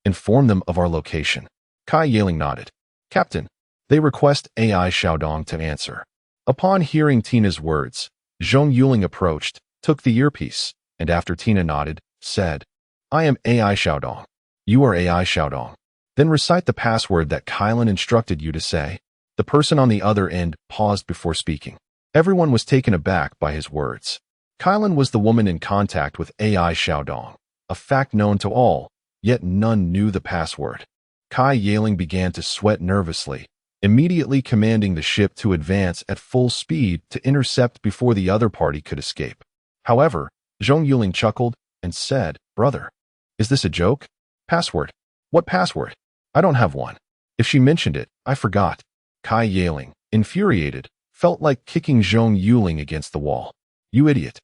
Inform them of our location. Kai Yiling nodded. Captain, they request AI Xiaodong to answer. Upon hearing Tina's words, Zhong Yuling approached, took the earpiece, and after Tina nodded, said, I am AI Xiaodong. You are AI Xiaodong. Then recite the password that Kylan instructed you to say. The person on the other end paused before speaking. Everyone was taken aback by his words. Kylan was the woman in contact with AI Xiaodong, a fact known to all, yet none knew the password. Kai Yiling began to sweat nervously, immediately commanding the ship to advance at full speed to intercept before the other party could escape. However, Zhong Yuling chuckled and said, Brother, is this a joke? Password? What password? I don't have one. If she mentioned it, I forgot. Kai Yiling, Infuriated, felt like kicking Zhong Yuling against the wall. You idiot.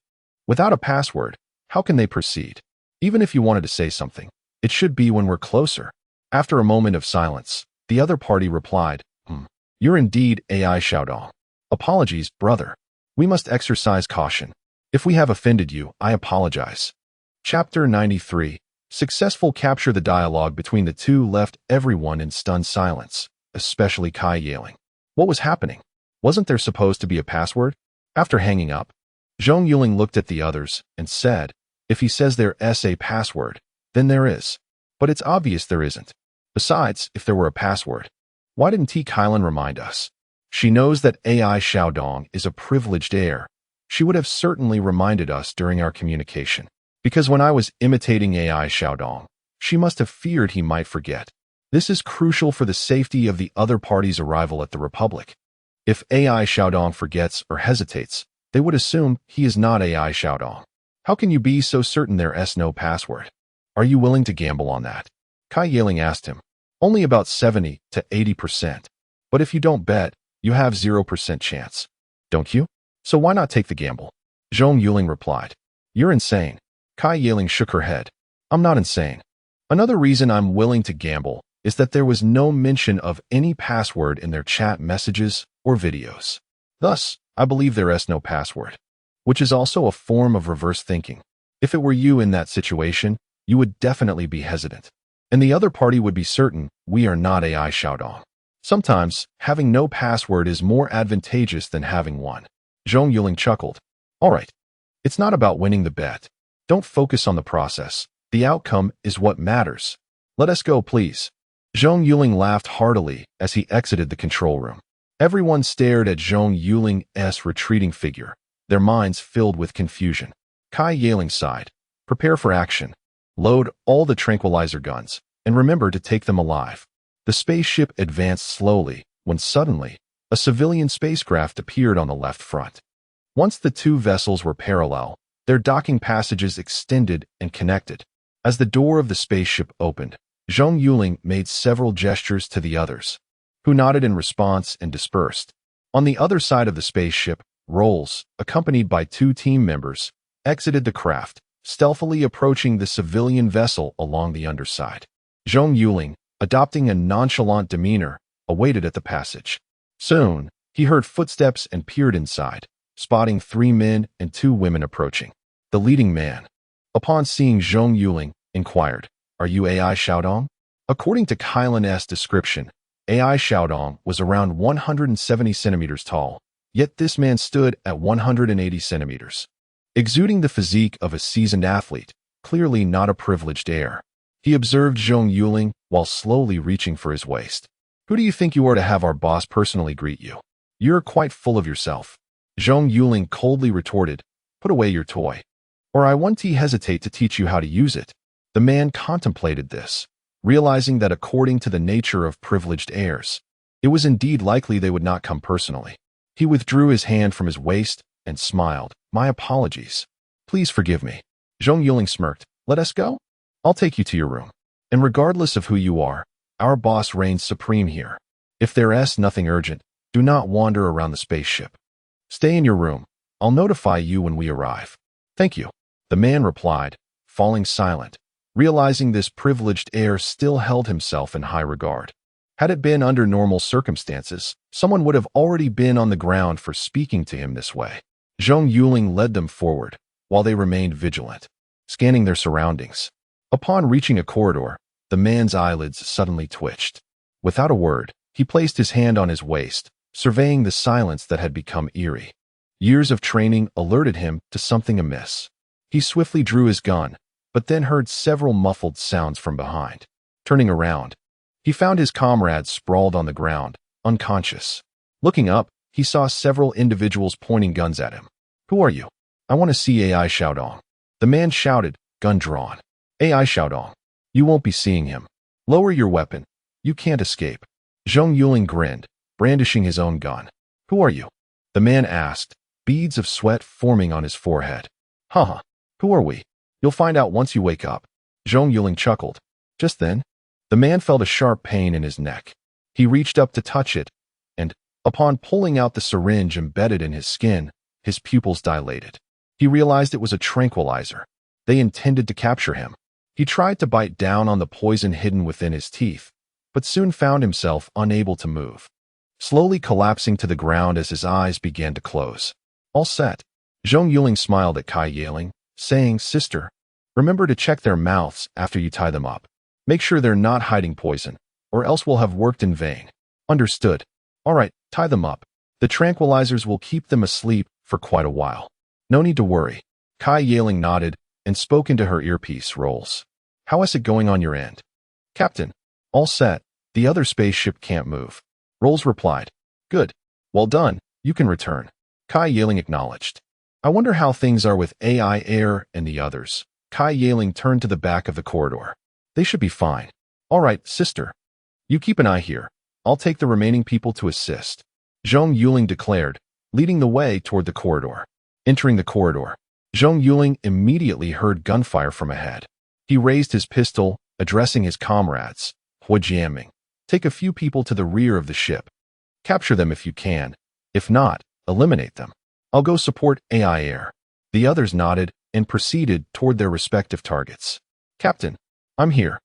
Without a password, how can they proceed? Even if you wanted to say something, it should be when we're closer. After a moment of silence, the other party replied, You're indeed AI Xiaodong. Apologies, brother. We must exercise caution. If we have offended you, I apologize. Chapter 93. Successful capture. The dialogue between the two left everyone in stunned silence, especially Kai Yuling. What was happening? Wasn't there supposed to be a password? After hanging up, Zhong Yuling looked at the others and said, If he says there's a password, then there is. But it's obvious there isn't. Besides, if there were a password, why didn't Kailan remind us? She knows that AI Xiaodong is a privileged heir. She would have certainly reminded us during our communication. Because when I was imitating AI Xiaodong, she must have feared he might forget. This is crucial for the safety of the other party's arrival at the Republic. If AI Xiaodong forgets or hesitates, they would assume he is not AI Xiaodong. How can you be so certain there's no password? Are you willing to gamble on that? Kai Yuling asked him. Only about 70 to 80%. But if you don't bet, you have 0% chance. Don't you? So why not take the gamble? Zhong Yuling replied. You're insane. Kai Yuling shook her head. I'm not insane. Another reason I'm willing to gamble is that there was no mention of any password in their chat messages or videos. Thus, I believe there's no password. Which is also a form of reverse thinking. If it were you in that situation, you would definitely be hesitant. And the other party would be certain we are not AI Xiaodong. Sometimes, having no password is more advantageous than having one. Zhong Yuling chuckled. All right. It's not about winning the bet. Don't focus on the process. The outcome is what matters. Let us go, please. Zhong Yuling laughed heartily as he exited the control room. Everyone stared at Zhong Yuling's retreating figure, their minds filled with confusion. Kai Yuling sighed. Prepare for action. Load all the tranquilizer guns, and remember to take them alive. The spaceship advanced slowly when suddenly, a civilian spacecraft appeared on the left front. Once the two vessels were parallel, their docking passages extended and connected. As the door of the spaceship opened, Zhong Yuling made several gestures to the others, who nodded in response and dispersed. On the other side of the spaceship, Rolls, accompanied by two team members, exited the craft, stealthily approaching the civilian vessel along the underside. Zhong Yuling, adopting a nonchalant demeanor, awaited at the passage. Soon, he heard footsteps and peered inside, spotting 3 men and 2 women approaching. The leading man, upon seeing Zhong Yuling, inquired, Are you AI Xiaodong? According to Kailan's description, AI Xiaodong was around 170 centimeters tall, yet this man stood at 180 centimeters. Exuding the physique of a seasoned athlete, clearly not a privileged heir. He observed Zhong Yuling while slowly reaching for his waist. Who do you think you are to have our boss personally greet you? You're quite full of yourself. Zhong Yuling coldly retorted, Put away your toy, or I won't hesitate to teach you how to use it. The man contemplated this, realizing that according to the nature of privileged heirs, it was indeed likely they would not come personally. He withdrew his hand from his waist and smiled. My apologies. Please forgive me. Zhong Yuling smirked. Let us go? I'll take you to your room. And regardless of who you are, our boss reigns supreme here. If there's nothing urgent, do not wander around the spaceship. Stay in your room. I'll notify you when we arrive. Thank you. The man replied, falling silent, realizing this privileged heir still held himself in high regard. Had it been under normal circumstances, someone would have already been on the ground for speaking to him this way. Zhong Yuling led them forward, while they remained vigilant, scanning their surroundings. Upon reaching a corridor, the man's eyelids suddenly twitched. Without a word, he placed his hand on his waist, surveying the silence that had become eerie. Years of training alerted him to something amiss. He swiftly drew his gun, but then heard several muffled sounds from behind. Turning around, he found his comrades sprawled on the ground, unconscious. Looking up, he saw several individuals pointing guns at him. Who are you? I want to see AI Xiaodong. The man shouted, gun drawn. AI Xiaodong. You won't be seeing him. Lower your weapon. You can't escape. Zhong Yuling grinned, brandishing his own gun. Who are you? The man asked, beads of sweat forming on his forehead. Haha. Who are we? You'll find out once you wake up. Zhong Yuling chuckled. Just then, the man felt a sharp pain in his neck. He reached up to touch it, and, Upon pulling out the syringe embedded in his skin, his pupils dilated. He realized it was a tranquilizer. They intended to capture him. He tried to bite down on the poison hidden within his teeth, but soon found himself unable to move, slowly collapsing to the ground as his eyes began to close. All set. Zhong Yuling smiled at Kai Yaling, saying, "Sister, remember to check their mouths after you tie them up. Make sure they're not hiding poison, or else we'll have worked in vain." "Understood. All right, tie them up. The tranquilizers will keep them asleep for quite a while. No need to worry." Kai Yaling nodded and spoke into her earpiece rolls. "How is it going on your end?" "Captain, all set. The other spaceship can't move." Rolls replied. "Good. Well done. You can return." Kai Yaling acknowledged. "I wonder how things are with AI Air and the others." Kai Yaling turned to the back of the corridor. "They should be fine." "All right, sister. You keep an eye here. I'll take the remaining people to assist," Zhong Yuling declared, leading the way toward the corridor. Entering the corridor, Zhong Yuling immediately heard gunfire from ahead. He raised his pistol, addressing his comrades. "Huojiaming, take a few people to the rear of the ship. Capture them if you can. If not, eliminate them. I'll go support AI Air." The others nodded and proceeded toward their respective targets. "Captain, I'm here,"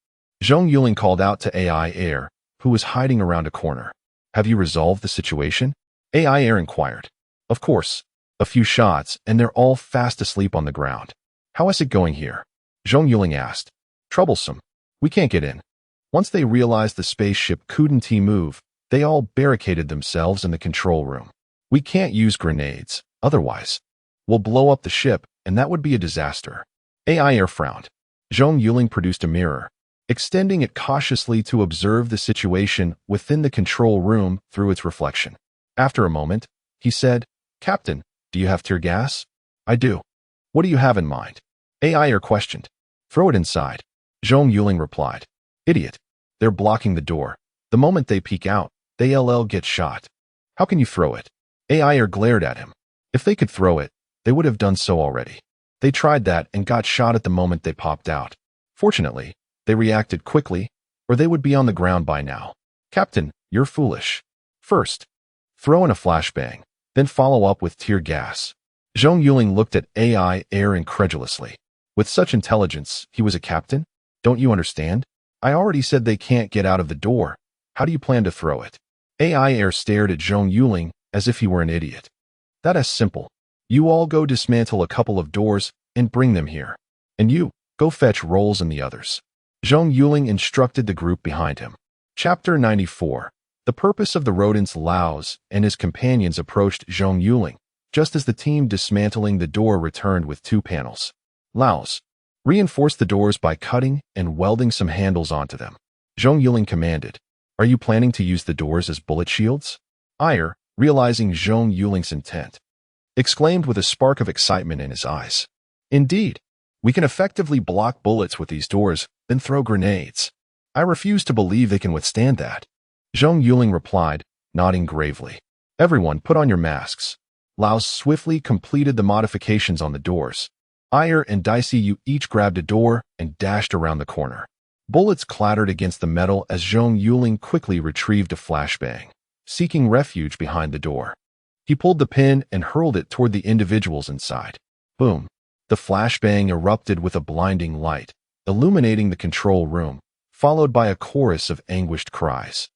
Zhong Yuling called out to AI Air, who was hiding around a corner. "Have you resolved the situation?" AI Air inquired. "Of course. A few shots, and they're all fast asleep on the ground." "How is it going here?" Zhong Yuling asked. "Troublesome. We can't get in." Once they realized the spaceship couldn't move, they all barricaded themselves in the control room. "We can't use grenades, otherwise we'll blow up the ship, and that would be a disaster." AI Air frowned. Zhong Yuling produced a mirror, extending it cautiously to observe the situation within the control room through its reflection. After a moment, he said, "Captain, do you have tear gas?" "I do." "What do you have in mind?" AI Air questioned. "Throw it inside," Zhong Yuling replied. "Idiot. They're blocking the door. The moment they peek out, they'll get shot." "How can you throw it?" AI Air glared at him. If they could throw it, they would have done so already. They tried that and got shot at the moment they popped out. Fortunately, they reacted quickly, or they would be on the ground by now. "Captain, you're foolish. First, throw in a flashbang, then follow up with tear gas." Zhong Yuling looked at AI Air incredulously. With such intelligence, he was a captain? "Don't you understand? I already said they can't get out of the door. How do you plan to throw it?" AI Air stared at Zhong Yuling as if he were an idiot. "That is simple. You all go dismantle a couple of doors and bring them here. And you, go fetch Rolls and the others." Zhong Yuling instructed the group behind him. Chapter 94. The purpose of the rodents. Laos and his companions approached Zhong Yuling, just as the team dismantling the door returned with 2 panels. "Laos, reinforce the doors by cutting and welding some handles onto them," Zhong Yuling commanded. "Are you planning to use the doors as bullet shields?" Ire, realizing Zhong Yuling's intent, exclaimed with a spark of excitement in his eyes. "Indeed, we can effectively block bullets with these doors, then throw grenades. I refuse to believe they can withstand that," Zhong Yuling replied, nodding gravely. "Everyone put on your masks." Laos swiftly completed the modifications on the doors. Ire and Dicey Yu each grabbed a door and dashed around the corner. Bullets clattered against the metal as Zhong Yuling quickly retrieved a flashbang, seeking refuge behind the door. He pulled the pin and hurled it toward the individuals inside. Boom! The flashbang erupted with a blinding light, illuminating the control room, followed by a chorus of anguished cries.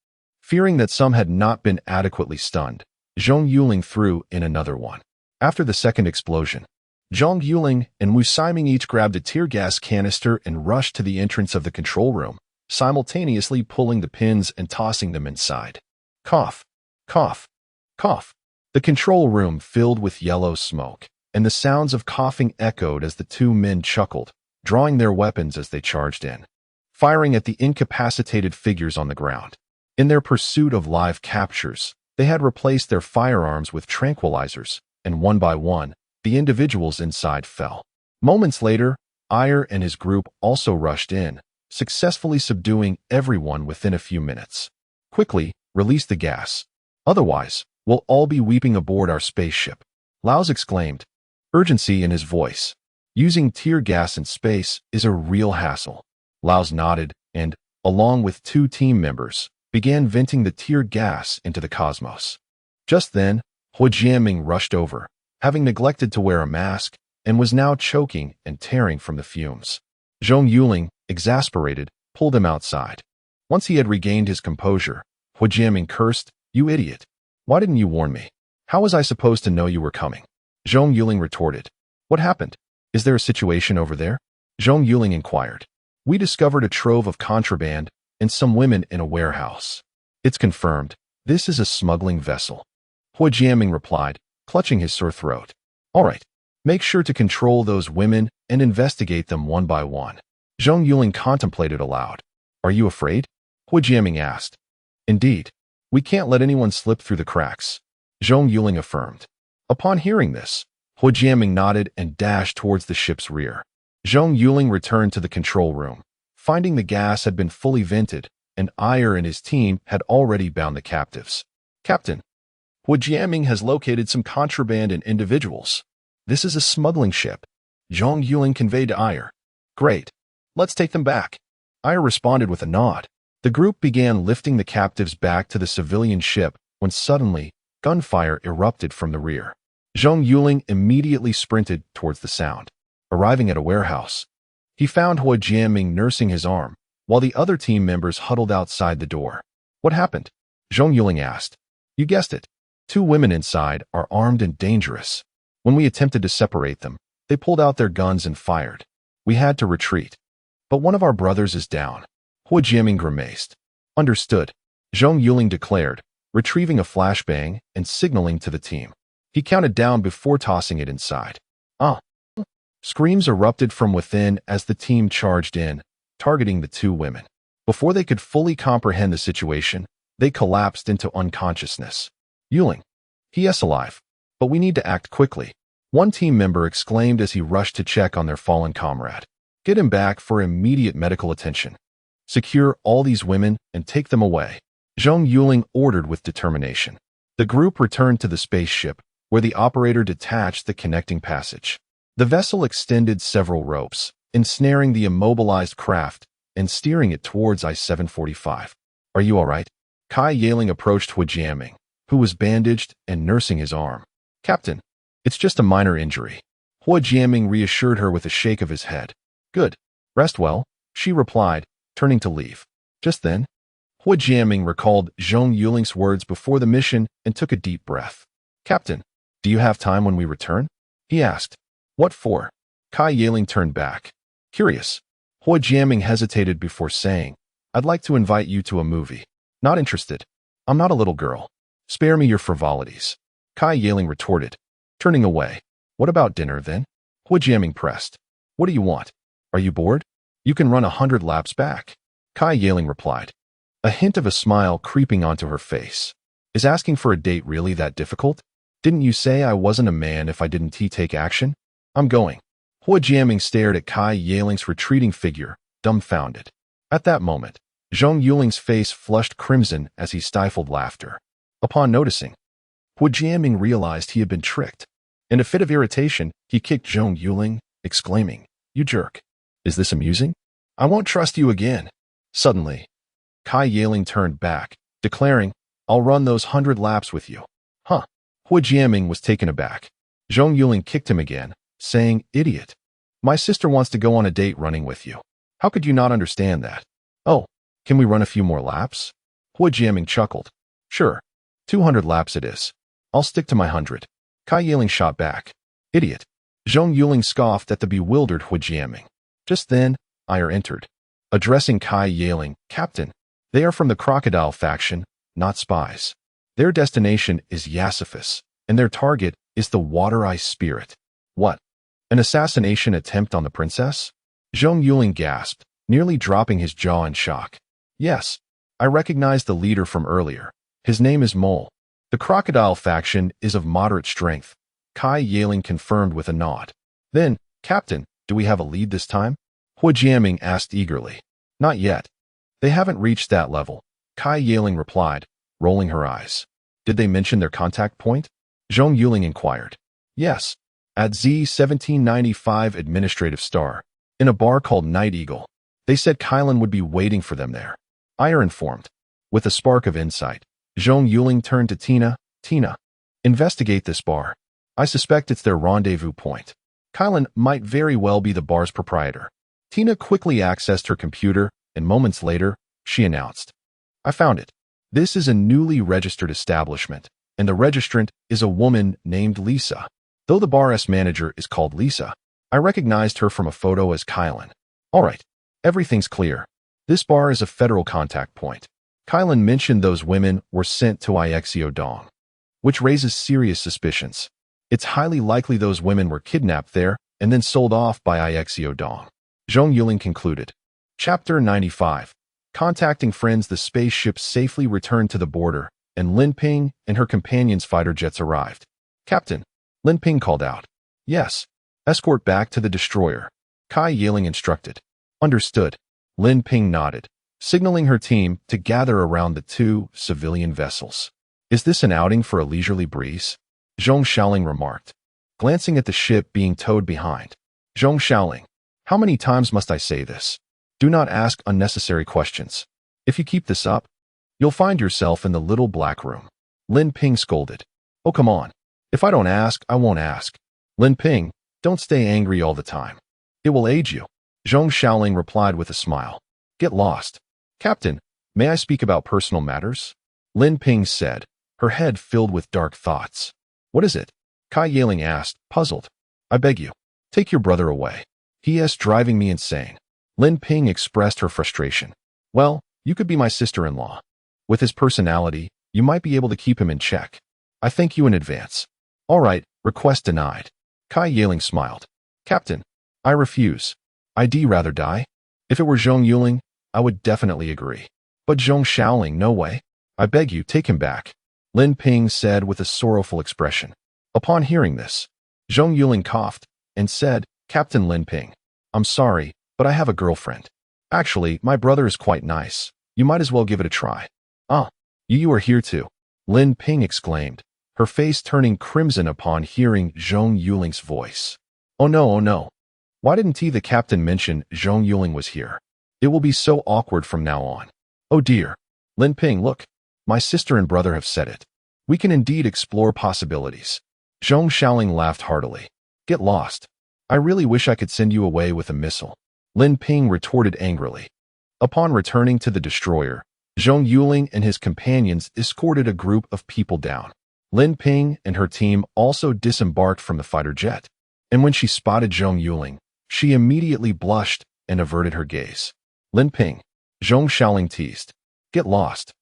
Fearing that some had not been adequately stunned, Zhong Yuling threw in another one. After the second explosion, Zhong Yuling and Wu Siming each grabbed a tear gas canister and rushed to the entrance of the control room, simultaneously pulling the pins and tossing them inside. Cough, cough, cough. The control room filled with yellow smoke, and the sounds of coughing echoed as the 2 men chuckled, drawing their weapons as they charged in, firing at the incapacitated figures on the ground. In their pursuit of live captures, they had replaced their firearms with tranquilizers, and one by one, the individuals inside fell. Moments later, Ire and his group also rushed in, successfully subduing everyone within a few minutes. "Quickly, release the gas. Otherwise, we'll all be weeping aboard our spaceship," Laos exclaimed, urgency in his voice. Using tear gas in space is a real hassle. Laos nodded and, along with 2 team members, began venting the tear gas into the cosmos. Just then, Hu Jianming rushed over, having neglected to wear a mask, and was now choking and tearing from the fumes. Zhong Yuling, exasperated, pulled him outside. Once he had regained his composure, Hu Jianming cursed, "You idiot! Why didn't you warn me? How was I supposed to know you were coming?" Zhong Yuling retorted, "What happened? Is there a situation over there?" Zhong Yuling inquired. "We discovered a trove of contraband and some women in a warehouse. It's confirmed. This is a smuggling vessel." Hu Jianming replied, clutching his sore throat. "All right. Make sure to control those women and investigate them one by one." Zhong Yuling contemplated aloud. "Are you afraid?" Hu Jianming asked. "Indeed. We can't let anyone slip through the cracks," Zhong Yuling affirmed. Upon hearing this, Hu Jianming nodded and dashed towards the ship's rear. Zhong Yuling returned to the control room, finding the gas had been fully vented, and Ayer and his team had already bound the captives. "Captain, Hu Jianming has located some contraband and individuals. This is a smuggling ship," Zhong Yuling conveyed to Ayer. "Great. Let's take them back." Ayer responded with a nod. The group began lifting the captives back to the civilian ship when suddenly, gunfire erupted from the rear. Zhong Yuling immediately sprinted towards the sound. Arriving at a warehouse, he found Hu Jianming nursing his arm, while the other team members huddled outside the door. "What happened?" Zhong Yuling asked. "You guessed it. 2 women inside are armed and dangerous. When we attempted to separate them, they pulled out their guns and fired. We had to retreat. But one of our brothers is down." Hu Jianming grimaced. "Understood," Zhong Yuling declared, retrieving a flashbang and signaling to the team. He counted down before tossing it inside. "Ah!" Screams erupted from within as the team charged in, targeting the 2 women. Before they could fully comprehend the situation, they collapsed into unconsciousness. "Yuling, he is alive, but we need to act quickly," one team member exclaimed as he rushed to check on their fallen comrade. "Get him back for immediate medical attention. Secure all these women and take them away," Zhong Yuling ordered with determination. The group returned to the spaceship, where the operator detached the connecting passage. The vessel extended several ropes, ensnaring the immobilized craft and steering it towards I-745. "Are you all right?" Kai Yaling approached Hu Jianming, who was bandaged and nursing his arm. "Captain, it's just a minor injury." Hu Jianming reassured her with a shake of his head. "Good. Rest well," she replied, turning to leave. Just then, Hu Jianming recalled Zhong Yuling's words before the mission and took a deep breath. "Captain, do you have time when we return?" he asked. "What for?" Kai Yaling turned back. "Curious." Hu Jianming hesitated before saying, "I'd like to invite you to a movie." "Not interested. I'm not a little girl. Spare me your frivolities," Kai Yaling retorted, turning away. "What about dinner, then?" Hu Jianming pressed. "What do you want? Are you bored? You can run 100 laps back," Kai Yaling replied, a hint of a smile creeping onto her face. "Is asking for a date really that difficult? Didn't you say I wasn't a man if I didn't take action? I'm going." Hu Jianming stared at Kai Yaling's retreating figure, dumbfounded. At that moment, Zhong Yuling's face flushed crimson as he stifled laughter. Upon noticing, Hu Jianming realized he had been tricked. In a fit of irritation, he kicked Zhong Yuling, exclaiming, "You jerk. Is this amusing? I won't trust you again." Suddenly, Kai Yaling turned back, declaring, "I'll run those 100 laps with you." "Huh." Hu Jianming was taken aback. Zhong Yuling kicked him again, saying, "Idiot. My sister wants to go on a date running with you. How could you not understand that?" "Oh, can we run a few more laps?" Hu Jianming chuckled. "Sure. 200 laps it is. I'll stick to my 100. Kai Yaling shot back. "Idiot." Zhong Yuling scoffed at the bewildered Hu Jianming. Just then, Ayer entered. Addressing Kai Yaling, "Captain, they are from the crocodile faction, not spies. Their destination is Yassifus, and their target is the water-ice spirit." "What? An assassination attempt on the princess?" Zhong Yuling gasped, nearly dropping his jaw in shock. "Yes, I recognize the leader from earlier. His name is Mole. The crocodile faction is of moderate strength," Kai Yaling confirmed with a nod. "Then, Captain, do we have a lead this time?" Hu Jianming asked eagerly. "Not yet. They haven't reached that level," Kai Yaling replied, rolling her eyes. "Did they mention their contact point?" Zhong Yuling inquired. "Yes, at Z-1795 Administrative Star, in a bar called Night Eagle. They said Kylan would be waiting for them there," Ayer informed. With a spark of insight, Zhong Yuling turned to Tina, Tina, investigate this bar. I suspect it's their rendezvous point. Kylan might very well be the bar's proprietor. Tina quickly accessed her computer, and moments later, she announced, I found it. This is a newly registered establishment, and the registrant is a woman named Lisa. Though the bar's manager is called Lisa, I recognized her from a photo as Kylan. All right, everything's clear. This bar is a federal contact point. Kylan mentioned those women were sent to Excavator, which raises serious suspicions. It's highly likely those women were kidnapped there and then sold off by Excavator. Zhong Yuling concluded. Chapter 95. Contacting friends, the spaceship safely returned to the border, and Lin Ping and her companion's fighter jets arrived. Captain, Lin Ping called out. Yes. Escort back to the destroyer. Kai Yiling instructed. Understood. Lin Ping nodded, signaling her team to gather around the two civilian vessels. Is this an outing for a leisurely breeze? Zhong Yuling remarked, glancing at the ship being towed behind. Zhong Yuling, how many times must I say this? Do not ask unnecessary questions. If you keep this up, you'll find yourself in the little black room. Lin Ping scolded. Oh, come on. If I don't ask, I won't ask. Lin Ping, don't stay angry all the time. It will aid you. Zhong Yuling replied with a smile. Get lost. Captain, may I speak about personal matters? Lin Ping said, her head filled with dark thoughts. What is it? Kai Yiling asked, puzzled. I beg you, take your brother away. He is driving me insane. Lin Ping expressed her frustration. Well, you could be my sister-in-law. With his personality, you might be able to keep him in check. I thank you in advance. All right, request denied. Kai Yiling smiled. Captain, I refuse. I'd rather die. If it were Zhong Yuling, I would definitely agree. But Zhong Yuling, no way. I beg you, take him back. Lin Ping said with a sorrowful expression. Upon hearing this, Zhong Yuling coughed and said, Captain Lin Ping, I'm sorry, but I have a girlfriend. Actually, my brother is quite nice. You might as well give it a try. You are here too. Lin Ping exclaimed, her face turning crimson upon hearing Zhong Yuling's voice. Oh no. Why didn't the captain mention Zhong Yuling was here? It will be so awkward from now on. Oh dear. Lin Ping, look. My sister and brother have said it. We can indeed explore possibilities. Zhong Yuling laughed heartily. Get lost. I really wish I could send you away with a missile. Lin Ping retorted angrily. Upon returning to the destroyer, Zhong Yuling and his companions escorted a group of people down. Lin Ping and her team also disembarked from the fighter jet, and when she spotted Zhong Yuling, she immediately blushed and averted her gaze. Lin Ping, Zhong Yuling teased. Get lost.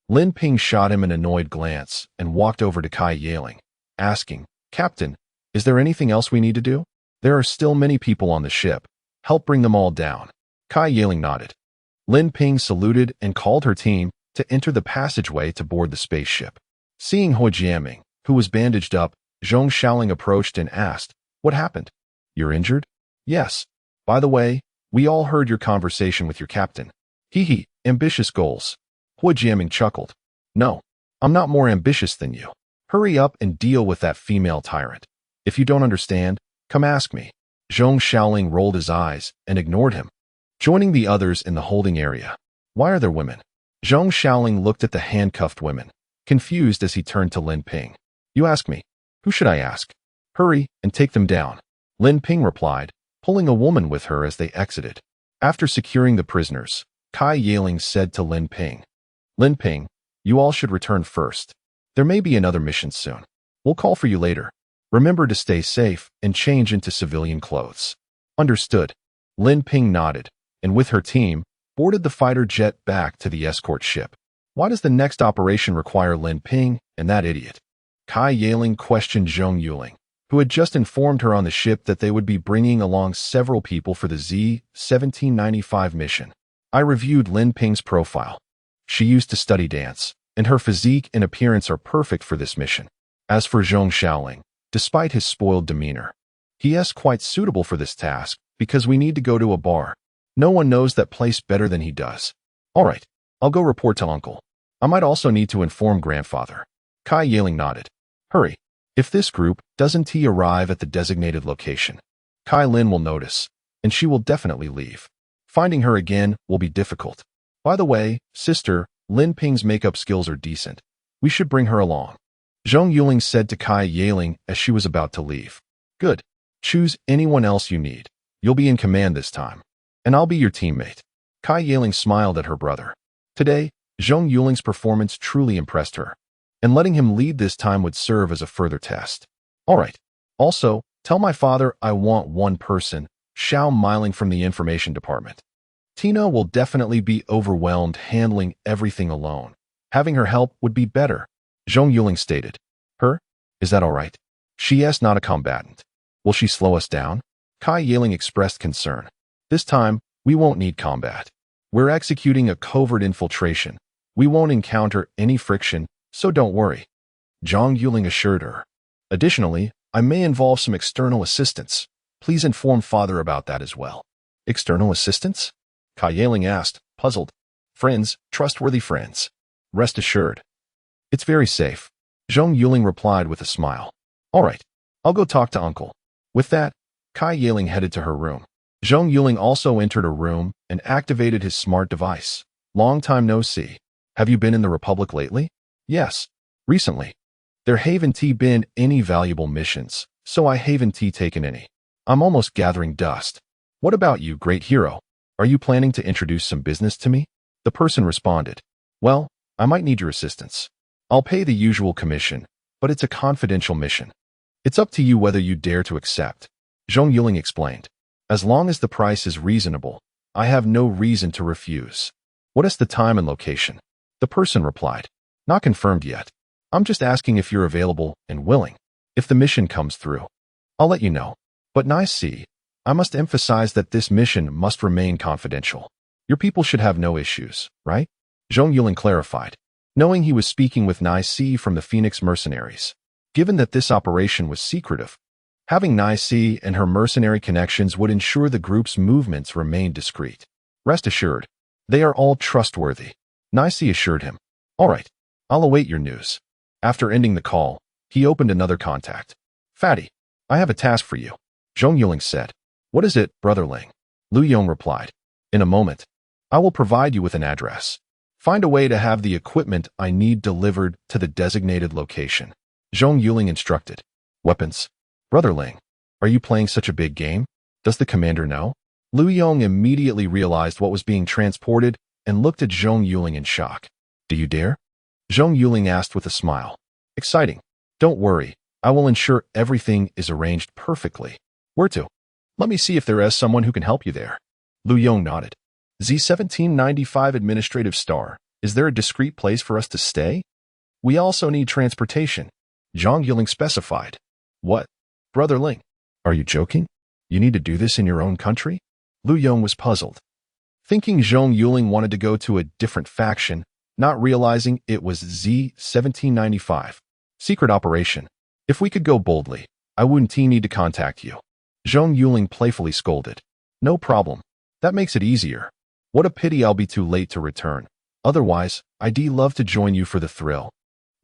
Lin Ping shot him an annoyed glance and walked over to Kai Yiling, asking, Captain, is there anything else we need to do? There are still many people on the ship. Help bring them all down. Kai Yiling nodded. Lin Ping saluted and called her team to enter the passageway to board the spaceship. Seeing Ho Jiaming, who was bandaged up, Zhong Yuling approached and asked, What happened? You're injured? Yes. By the way, we all heard your conversation with your captain. Hee, ambitious goals. Ho Jiaming chuckled. No, I'm not more ambitious than you. Hurry up and deal with that female tyrant. If you don't understand, come ask me. Zhong Yuling rolled his eyes and ignored him, joining the others in the holding area. Why are there women? Zhong Yuling looked at the handcuffed women, confused as he turned to Lin Ping. You ask me. Who should I ask? Hurry and take them down. Lin Ping replied, pulling a woman with her as they exited. After securing the prisoners, Kai Yiling said to Lin Ping, Lin Ping, you all should return first. There may be another mission soon. We'll call for you later. Remember to stay safe and change into civilian clothes. Understood. Lin Ping nodded, and with her team, boarded the fighter jet back to the escort ship. Why does the next operation require Lin Ping and that idiot? Kai Yiling questioned Zhong Yuling, who had just informed her on the ship that they would be bringing along several people for the Z-1795 mission. I reviewed Lin Ping's profile. She used to study dance, and her physique and appearance are perfect for this mission. As for Zhong Yuling, despite his spoiled demeanor, he is quite suitable for this task because we need to go to a bar. No one knows that place better than he does. All right, I'll go report to Uncle. I might also need to inform Grandfather. Kai Yiling nodded. Hurry. If this group doesn't arrive at the designated location, Kai Lin will notice, and she will definitely leave. Finding her again will be difficult. By the way, sister, Lin Ping's makeup skills are decent. We should bring her along. Zhong Yuling said to Kai Yaling as she was about to leave. Good. Choose anyone else you need. You'll be in command this time. And I'll be your teammate. Kai Yaling smiled at her brother. Today, Zhong Yuling's performance truly impressed her, and letting him lead this time would serve as a further test. All right. Also, tell my father I want one person, Xiao Miling from the information department. Tina will definitely be overwhelmed handling everything alone. Having her help would be better, Zhong Yuling stated. Her? Is that all right? She is not a combatant. Will she slow us down? Kai Yaling expressed concern. This time, we won't need combat. We're executing a covert infiltration. We won't encounter any friction, so don't worry, Zhong Yuling assured her. Additionally, I may involve some external assistance. Please inform father about that as well. External assistance? Kai Yaling asked, puzzled. Friends, trustworthy friends. Rest assured. It's very safe, Zhong Yuling replied with a smile. All right, I'll go talk to uncle. With that, Kai Yaling headed to her room. Zhong Yuling also entered her room and activated his smart device. Long time no see. Have you been in the Republic lately? Yes, recently. There haven't been any valuable missions, so I haven't taken any. I'm almost gathering dust. What about you, great hero? Are you planning to introduce some business to me? The person responded. Well, I might need your assistance. I'll pay the usual commission, but it's a confidential mission. It's up to you whether you dare to accept, Zhong Yuling explained. As long as the price is reasonable, I have no reason to refuse. What is the time and location? The person replied. Not confirmed yet. I'm just asking if you're available and willing. If the mission comes through, I'll let you know. But see, I must emphasize that this mission must remain confidential. Your people should have no issues, right? Zhong Yuling clarified, knowing he was speaking with Nai from the Phoenix mercenaries. Given that this operation was secretive, having Nai and her mercenary connections would ensure the group's movements remained discreet. Rest assured, they are all trustworthy, Nai assured him. All right, I'll await your news. After ending the call, he opened another contact. Fatty, I have a task for you, Zhong Yuling said. What is it, Brother Ling? Lu Yong replied. In a moment, I will provide you with an address. Find a way to have the equipment I need delivered to the designated location, Zhong Yuling instructed. Weapons? Brother Ling, are you playing such a big game? Does the commander know? Lu Yong immediately realized what was being transported and looked at Zhong Yuling in shock. Do you dare? Zhong Yuling asked with a smile. Exciting. Don't worry, I will ensure everything is arranged perfectly. Where to? Let me see if there is someone who can help you there. Lu Yong nodded. Z1795 Administrative Star, is there a discreet place for us to stay? We also need transportation, Zhong Yuling specified. What? Brother Ling, are you joking? You need to do this in your own country? Lu Yong was puzzled. Thinking Zhong Yuling wanted to go to a different faction, not realizing it was Z1795. Secret operation. If we could go boldly, I wouldn't need to contact you. Zhong Yuling playfully scolded. No problem. That makes it easier. What a pity I'll be too late to return. Otherwise, I'd love to join you for the thrill.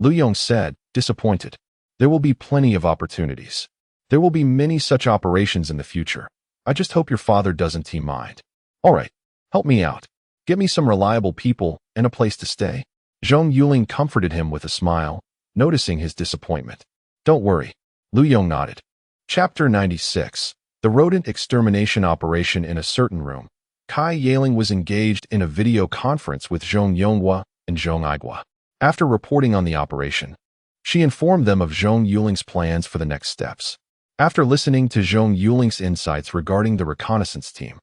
Lu Yong said, disappointed. There will be plenty of opportunities. There will be many such operations in the future. I just hope your father doesn't mind. All right, help me out. Get me some reliable people and a place to stay. Zhong Yuling comforted him with a smile, noticing his disappointment. Don't worry. Lu Yong nodded. Chapter 96. The rodent extermination operation in a certain room. Kai Yaling was engaged in a video conference with Zhong Yonghua and Zhong Aigua. After reporting on the operation, she informed them of Zhong Yuling's plans for the next steps. After listening to Zhong Yuling's insights regarding the reconnaissance team,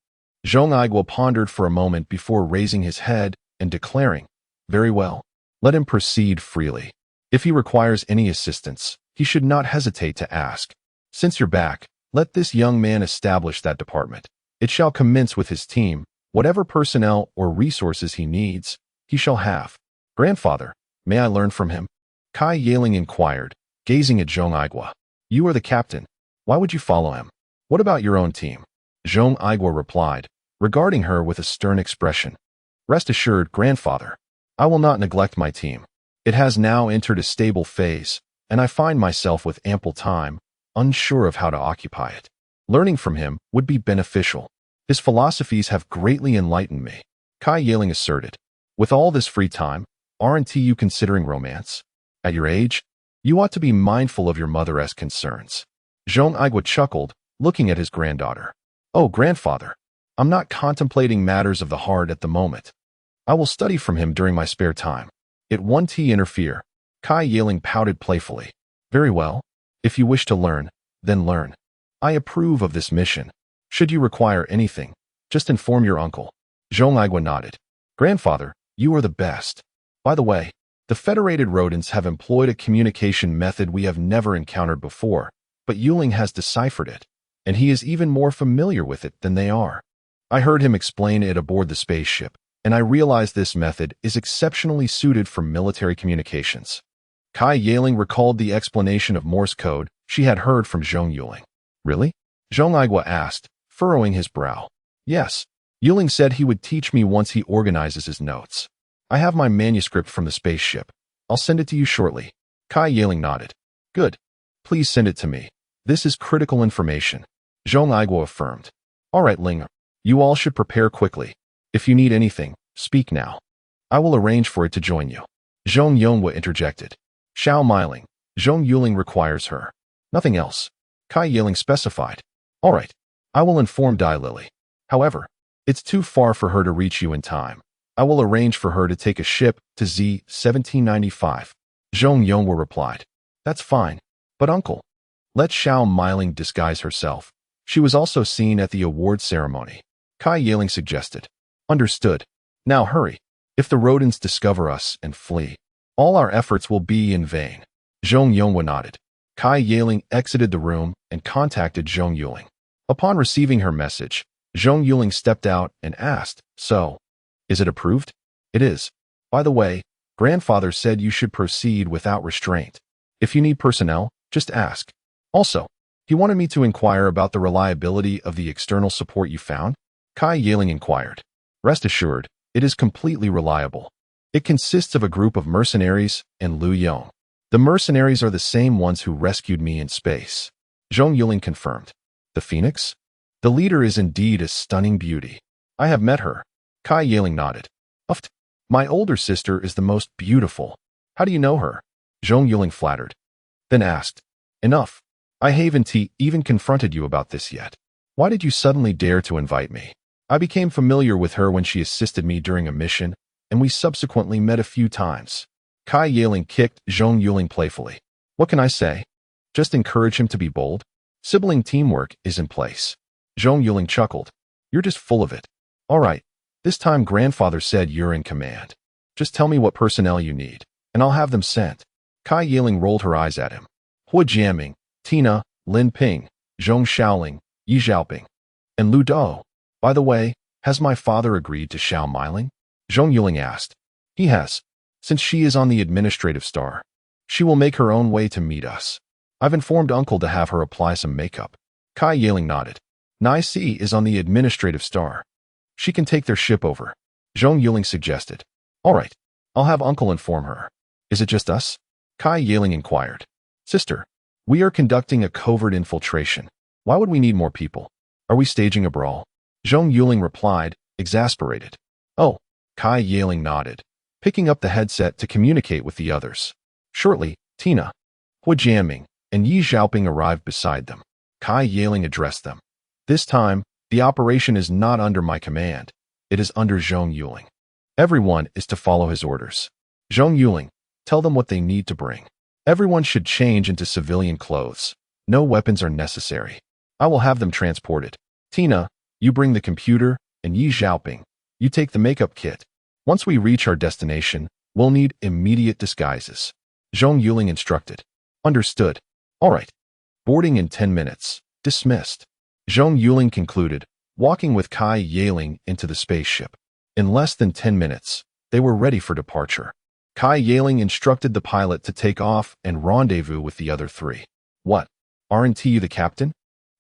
Zhong Aigua pondered for a moment before raising his head and declaring, Very well, let him proceed freely. If he requires any assistance, he should not hesitate to ask. Since you're back, let this young man establish that department. It shall commence with his team. Whatever personnel or resources he needs, he shall have. Grandfather, may I learn from him? Kai Yaling inquired, gazing at Zhong Aigua. You are the captain. Why would you follow him? What about your own team? Zhong Aigua replied, regarding her with a stern expression. Rest assured, grandfather, I will not neglect my team. It has now entered a stable phase, and I find myself with ample time, unsure of how to occupy it. Learning from him would be beneficial. His philosophies have greatly enlightened me, Kai Yaling asserted. With all this free time, aren't you considering romance? At your age, You ought to be mindful of your mother's concerns. Zhong Yuling chuckled, looking at his granddaughter. Oh, grandfather, I'm not contemplating matters of the heart at the moment. I will study from him during my spare time. It won't interfere. Kai Yiling pouted playfully. Very well. If you wish to learn, then learn. I approve of this mission. Should you require anything, just inform your uncle. Zhong Yuling nodded. Grandfather, you are the best. By the way, the Federated Rodents have employed a communication method we have never encountered before, but Yuling has deciphered it, and he is even more familiar with it than they are. I heard him explain it aboard the spaceship, and I realized this method is exceptionally suited for military communications. Kai Yiling recalled the explanation of Morse code she had heard from Zhong Yuling. Really? Zhong Yuling asked, furrowing his brow. Yes. Yuling said he would teach me once he organizes his notes. I have my manuscript from the spaceship. I'll send it to you shortly. Kai Yiling nodded. Good. Please send it to me. This is critical information. Zhong Yuling affirmed. All right, Ling. You all should prepare quickly. If you need anything, speak now. I will arrange for it to join you. Zhong Yuling interjected. Xiao Miling. Zhong Yuling requires her. Nothing else. Kai Yiling specified. All right. I will inform Dai Lily. However, it's too far for her to reach you in time. I will arrange for her to take a ship to Z 1795. Zhong Yuling replied. That's fine. But uncle, let Xiao Miling disguise herself. She was also seen at the award ceremony. Kai Yiling suggested. Understood. Now hurry. If the rodents discover us and flee, all our efforts will be in vain. Zhong Yuling nodded. Kai Yiling exited the room and contacted Zhong Yuling. Upon receiving her message, Zhong Yuling stepped out and asked, So, is it approved? It is. By the way, grandfather said you should proceed without restraint. If you need personnel, just ask. Also, he wanted me to inquire about the reliability of the external support you found. Kai Yiling inquired. Rest assured, it is completely reliable. It consists of a group of mercenaries and Lu Yong. The mercenaries are the same ones who rescued me in space. Zhong Yuling confirmed. The Phoenix? The leader is indeed a stunning beauty. I have met her. Kai Yiling nodded. Uft. My older sister is the most beautiful. How do you know her? Zhong Yuling flattered. Then asked. Enough. I haven't even confronted you about this yet. Why did you suddenly dare to invite me? I became familiar with her when she assisted me during a mission, and we subsequently met a few times. Kai Yiling kicked Zhong Yuling playfully. What can I say? Just encourage him to be bold. Sibling teamwork is in place. Zhong Yuling chuckled. You're just full of it. All right. This time grandfather said you're in command. Just tell me what personnel you need, and I'll have them sent. Kai Yiling rolled her eyes at him. Hua Jiaming, Tina, Lin Ping, Zhong Xiaoling, Yi Xiaoping, and Lu Dou. By the way, has my father agreed to Xiao Miling? Zhong Yuling asked. He has. Since she is on the administrative star, she will make her own way to meet us. I've informed uncle to have her apply some makeup. Kai Yiling nodded. Nai Si is on the administrative star. She can take their ship over. Zhong Yuling suggested. All right. I'll have uncle inform her. Is it just us? Kai Yiling inquired. Sister, we are conducting a covert infiltration. Why would we need more people? Are we staging a brawl? Zhong Yuling replied, exasperated. Oh, Kai Yiling nodded, picking up the headset to communicate with the others. Shortly, Tina, Hua Jiaming, and Yi Xiaoping arrived beside them. Kai Yiling addressed them. This time, the operation is not under my command. It is under Zhong Yuling. Everyone is to follow his orders. Zhong Yuling, tell them what they need to bring. Everyone should change into civilian clothes. No weapons are necessary. I will have them transported. Tina, you bring the computer, and Yi Xiaoping, you take the makeup kit. Once we reach our destination, we'll need immediate disguises. Zhong Yuling instructed. Understood. All right. Boarding in 10 minutes. Dismissed. Zhong Yuling concluded, walking with Kai Yiling into the spaceship. In less than 10 minutes, they were ready for departure. Kai Yiling instructed the pilot to take off and rendezvous with the other three. What? Aren't you the captain?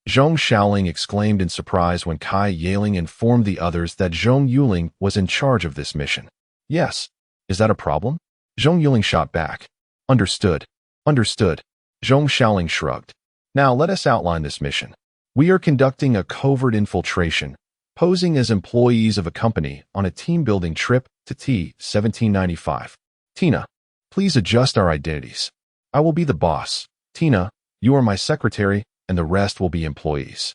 Zhong Xiaoling exclaimed in surprise when Kai Yiling informed the others that Zhong Yuling was in charge of this mission. Yes. Is that a problem? Zhong Yuling shot back. Understood. Understood. Zhong Xiaoling shrugged. Now let us outline this mission. We are conducting a covert infiltration, posing as employees of a company on a team-building trip to T 1795. Tina, please adjust our identities. I will be the boss. Tina, you are my secretary, and the rest will be employees.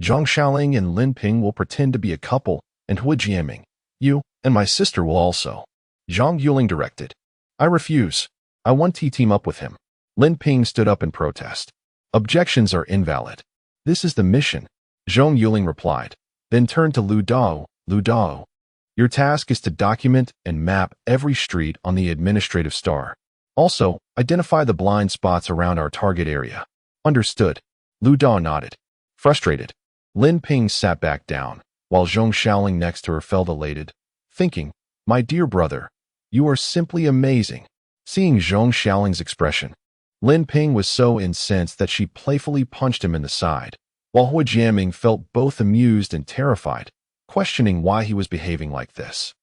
Zhong Xiaoling and Lin Ping will pretend to be a couple, and Hui Jianming, you, and my sister will also. Zhong Yuling directed. I refuse. I want to team up with him. Lin Ping stood up in protest. Objections are invalid. This is the mission, Zhong Yuling replied, then turned to Lu Dao. Lu Dao, your task is to document and map every street on the administrative star. Also, identify the blind spots around our target area. Understood. Lu Dao nodded. Frustrated, Lin Ping sat back down, while Zhong Xiaoling next to her felt elated, thinking, my dear brother, you are simply amazing. Seeing Zhong Xiaoling's expression, Lin Ping was so incensed that she playfully punched him in the side, while Hui Jianming felt both amused and terrified, questioning why he was behaving like this.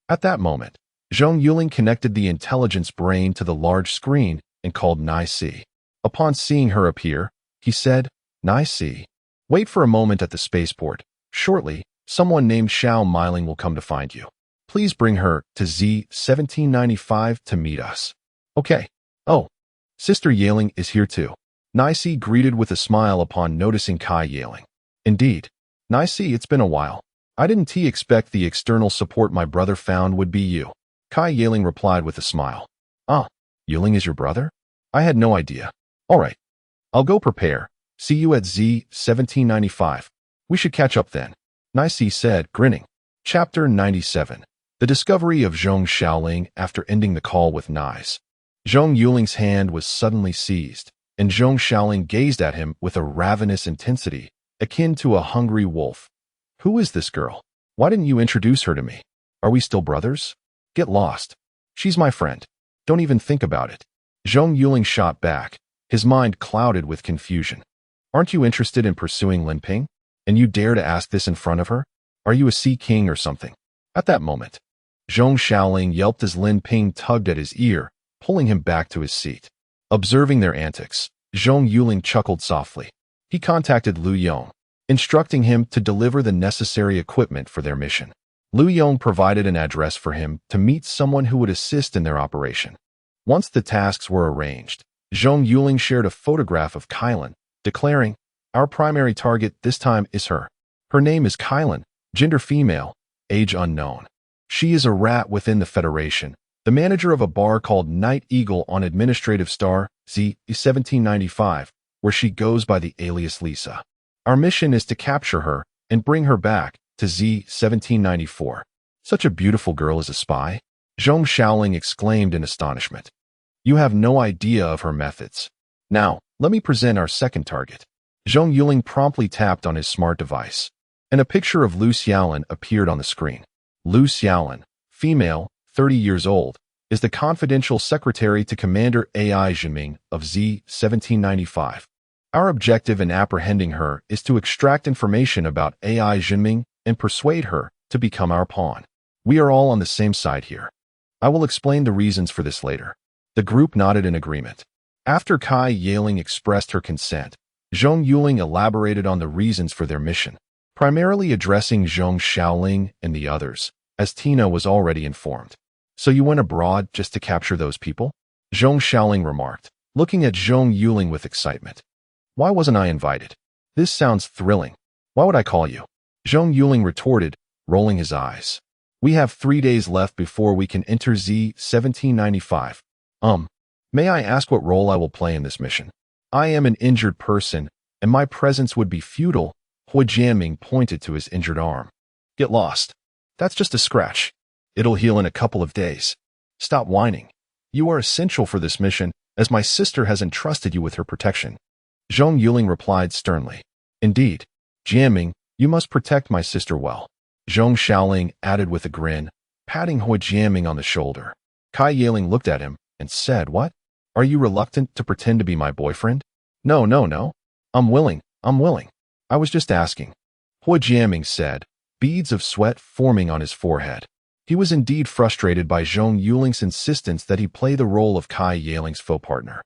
At that moment, Zhong Yuling connected the intelligence brain to the large screen and called Nai Si. Upon seeing her appear, he said, Nai Si, wait for a moment at the spaceport. Shortly, someone named Xiao Miling will come to find you. Please bring her to Z-1795 to meet us. Okay. Oh, Sister Yuling is here too. Nai Si greeted with a smile upon noticing Kai Yuling. Indeed. Nai Si, it's been a while. I didn't expect the external support my brother found would be you. Kai Yuling replied with a smile. Ah, Yuling is your brother? I had no idea. All right. I'll go prepare. See you at Z-1795. We should catch up then. Nai Si said, grinning. Chapter 97. The discovery of Zhong Xiaoling after ending the call with Nais. Zhong Yuling's hand was suddenly seized, and Zhong Xiaoling gazed at him with a ravenous intensity, akin to a hungry wolf. Who is this girl? Why didn't you introduce her to me? Are we still brothers? Get lost. She's my friend. Don't even think about it. Zhong Yuling shot back, his mind clouded with confusion. Aren't you interested in pursuing Lin Ping? And you dare to ask this in front of her? Are you a sea king or something? At that moment, Zhong Xiaoling yelped as Lin Ping tugged at his ear, pulling him back to his seat. Observing their antics, Zhong Yuling chuckled softly. He contacted Lu Yong, instructing him to deliver the necessary equipment for their mission. Lu Yong provided an address for him to meet someone who would assist in their operation. Once the tasks were arranged, Zhong Yuling shared a photograph of Kylan, declaring, our primary target this time is her. Her name is Kylan, gender female, age unknown. She is a rat within the Federation, the manager of a bar called Night Eagle on Administrative Star Z-1795, where she goes by the alias Lisa. Our mission is to capture her and bring her back to Z-1794. Such a beautiful girl as a spy? Zhong Xiaoling exclaimed in astonishment. You have no idea of her methods. Now, let me present our second target. Zhong Yuling promptly tapped on his smart device, and a picture of Lu Xiaolin appeared on the screen. Lu Xiaolin, female, 30 years old, is the confidential secretary to Commander AI Jinming of Z-1795. Our objective in apprehending her is to extract information about AI Jinming and persuade her to become our pawn. We are all on the same side here. I will explain the reasons for this later. The group nodded in agreement. After Kai Yuling expressed her consent, Zhong Yuling elaborated on the reasons for their mission, primarily addressing Zhong Xiaoling and the others, as Tina was already informed. So you went abroad just to capture those people? Zhong Xiaoling remarked, looking at Zhong Yuling with excitement. Why wasn't I invited? This sounds thrilling. Why would I call you? Zhong Yuling retorted, rolling his eyes. We have 3 days left before we can enter Z-1795. May I ask what role I will play in this mission? I am an injured person, and my presence would be futile. Hui Jianming pointed to his injured arm. Get lost. That's just a scratch. It'll heal in a couple of days. Stop whining. You are essential for this mission, as my sister has entrusted you with her protection. Zhong Yuling replied sternly. Indeed. Jianming, you must protect my sister well. Zhong Xiaoling added with a grin, patting Hui Jianming on the shoulder. Kai Yuling looked at him and said, What? Are you reluctant to pretend to be my boyfriend? No. I'm willing. I was just asking. Hui Jianming said, beads of sweat forming on his forehead. He was indeed frustrated by Zhong Yuling's insistence that he play the role of Kai Yuling's faux partner.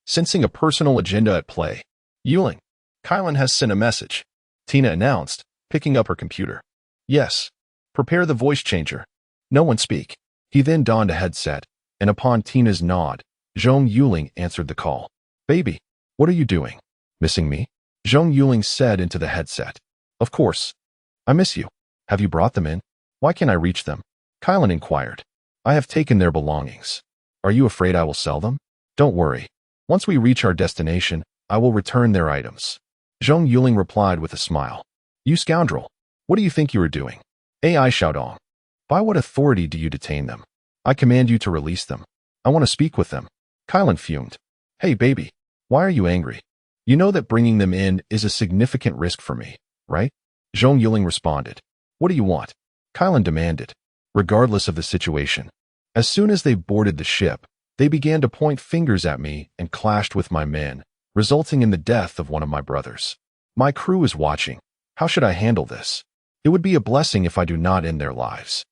Sensing a personal agenda at play, Yuling, Kylan has sent a message, Tina announced, picking up her computer. Yes. Prepare the voice changer. No one speak. He then donned a headset, and upon Tina's nod, Zhong Yuling answered the call. Baby, what are you doing? Missing me? Zhong Yuling said into the headset. Of course. I miss you. Have you brought them in? Why can't I reach them? Kylan inquired. I have taken their belongings. Are you afraid I will sell them? Don't worry. Once we reach our destination, I will return their items. Zhong Yuling replied with a smile. You scoundrel. What do you think you are doing? AI Xiaodong. By what authority do you detain them? I command you to release them. I want to speak with them. Kylan fumed. Hey baby, why are you angry? You know that bringing them in is a significant risk for me, right? Zhong Yuling responded. What do you want? Kylan demanded. Regardless of the situation. As soon as they boarded the ship, they began to point fingers at me and clashed with my men, resulting in the death of one of my brothers. My crew is watching. How should I handle this? It would be a blessing if I do not end their lives.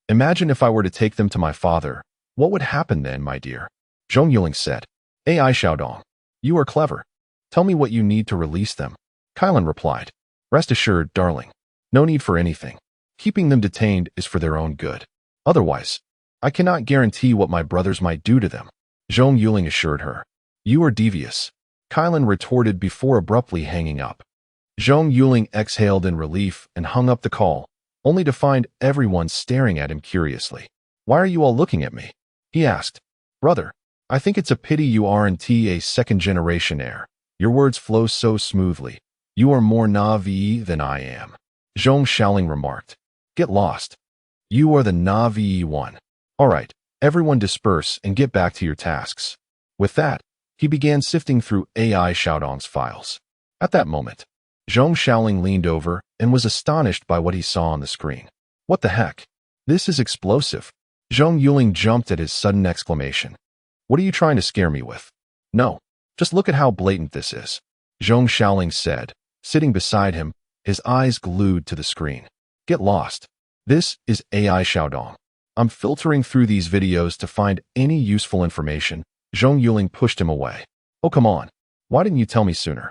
Imagine if I were to take them to my father. What would happen then, my dear? Zhong Yuling said. AI Xiaodong. You are clever. Tell me what you need to release them. Kylan replied. Rest assured, darling. No need for anything. Keeping them detained is for their own good. Otherwise, I cannot guarantee what my brothers might do to them. Zhong Yuling assured her. You are devious. Kylan retorted before abruptly hanging up. Zhong Yuling exhaled in relief and hung up the call, only to find everyone staring at him curiously. Why are you all looking at me? He asked. Brother, I think it's a pity you aren't a second-generation heir. Your words flow so smoothly. You are more Navi than I am. Zhong Yuling remarked. Get lost. You are the Navi one. All right, everyone disperse and get back to your tasks. With that, he began sifting through AI Xiaodong's files. At that moment, Zhong Yuling leaned over and was astonished by what he saw on the screen. What the heck? This is explosive. Zhong Yuling jumped at his sudden exclamation. What are you trying to scare me with? No, just look at how blatant this is. Zhong Yuling said, sitting beside him, his eyes glued to the screen. Get lost. This is AI Xiaodong. I'm filtering through these videos to find any useful information. Zhong Yuling pushed him away. Oh, come on. Why didn't you tell me sooner?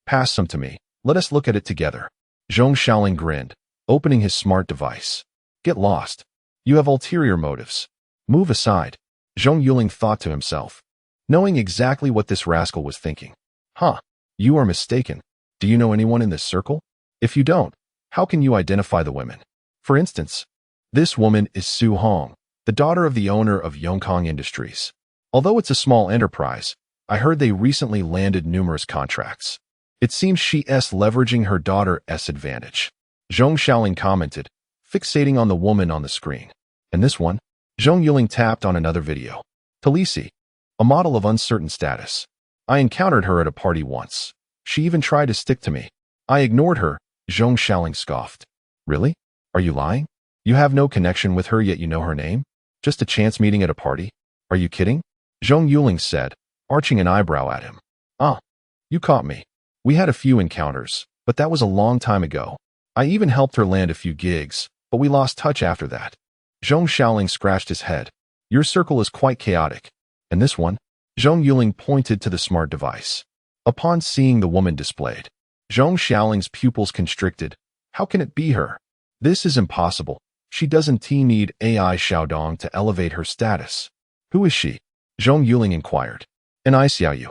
Pass some to me. Let us look at it together. Zhong Yuling grinned, opening his smart device. Get lost. You have ulterior motives. Move aside. Zhong Yuling thought to himself, knowing exactly what this rascal was thinking. Huh. You are mistaken. Do you know anyone in this circle? If you don't, how can you identify the women? For instance, this woman is Su Hong, the daughter of the owner of Yongkong Industries. Although it's a small enterprise, I heard they recently landed numerous contracts. It seems she's leveraging her daughter's advantage. Zhong Yuling commented, fixating on the woman on the screen. And this one? Zhong Yuling tapped on another video. Talisi, a model of uncertain status. I encountered her at a party once. She even tried to stick to me. I ignored her. Zhong Yuling scoffed. Really? Are you lying? You have no connection with her yet you know her name? Just a chance meeting at a party? Are you kidding? Zhong Yuling said, arching an eyebrow at him. Ah, you caught me. We had a few encounters, but that was a long time ago. I even helped her land a few gigs, but we lost touch after that. Zhong Yuling scratched his head. Your circle is quite chaotic. And this one? Zhong Yuling pointed to the smart device. Upon seeing the woman displayed, Zhong Yuling's pupils constricted. How can it be her? This is impossible. She doesn't need AI Xiaodong to elevate her status. Who is she? Zhong Yuling inquired. Ni Xiaoyu.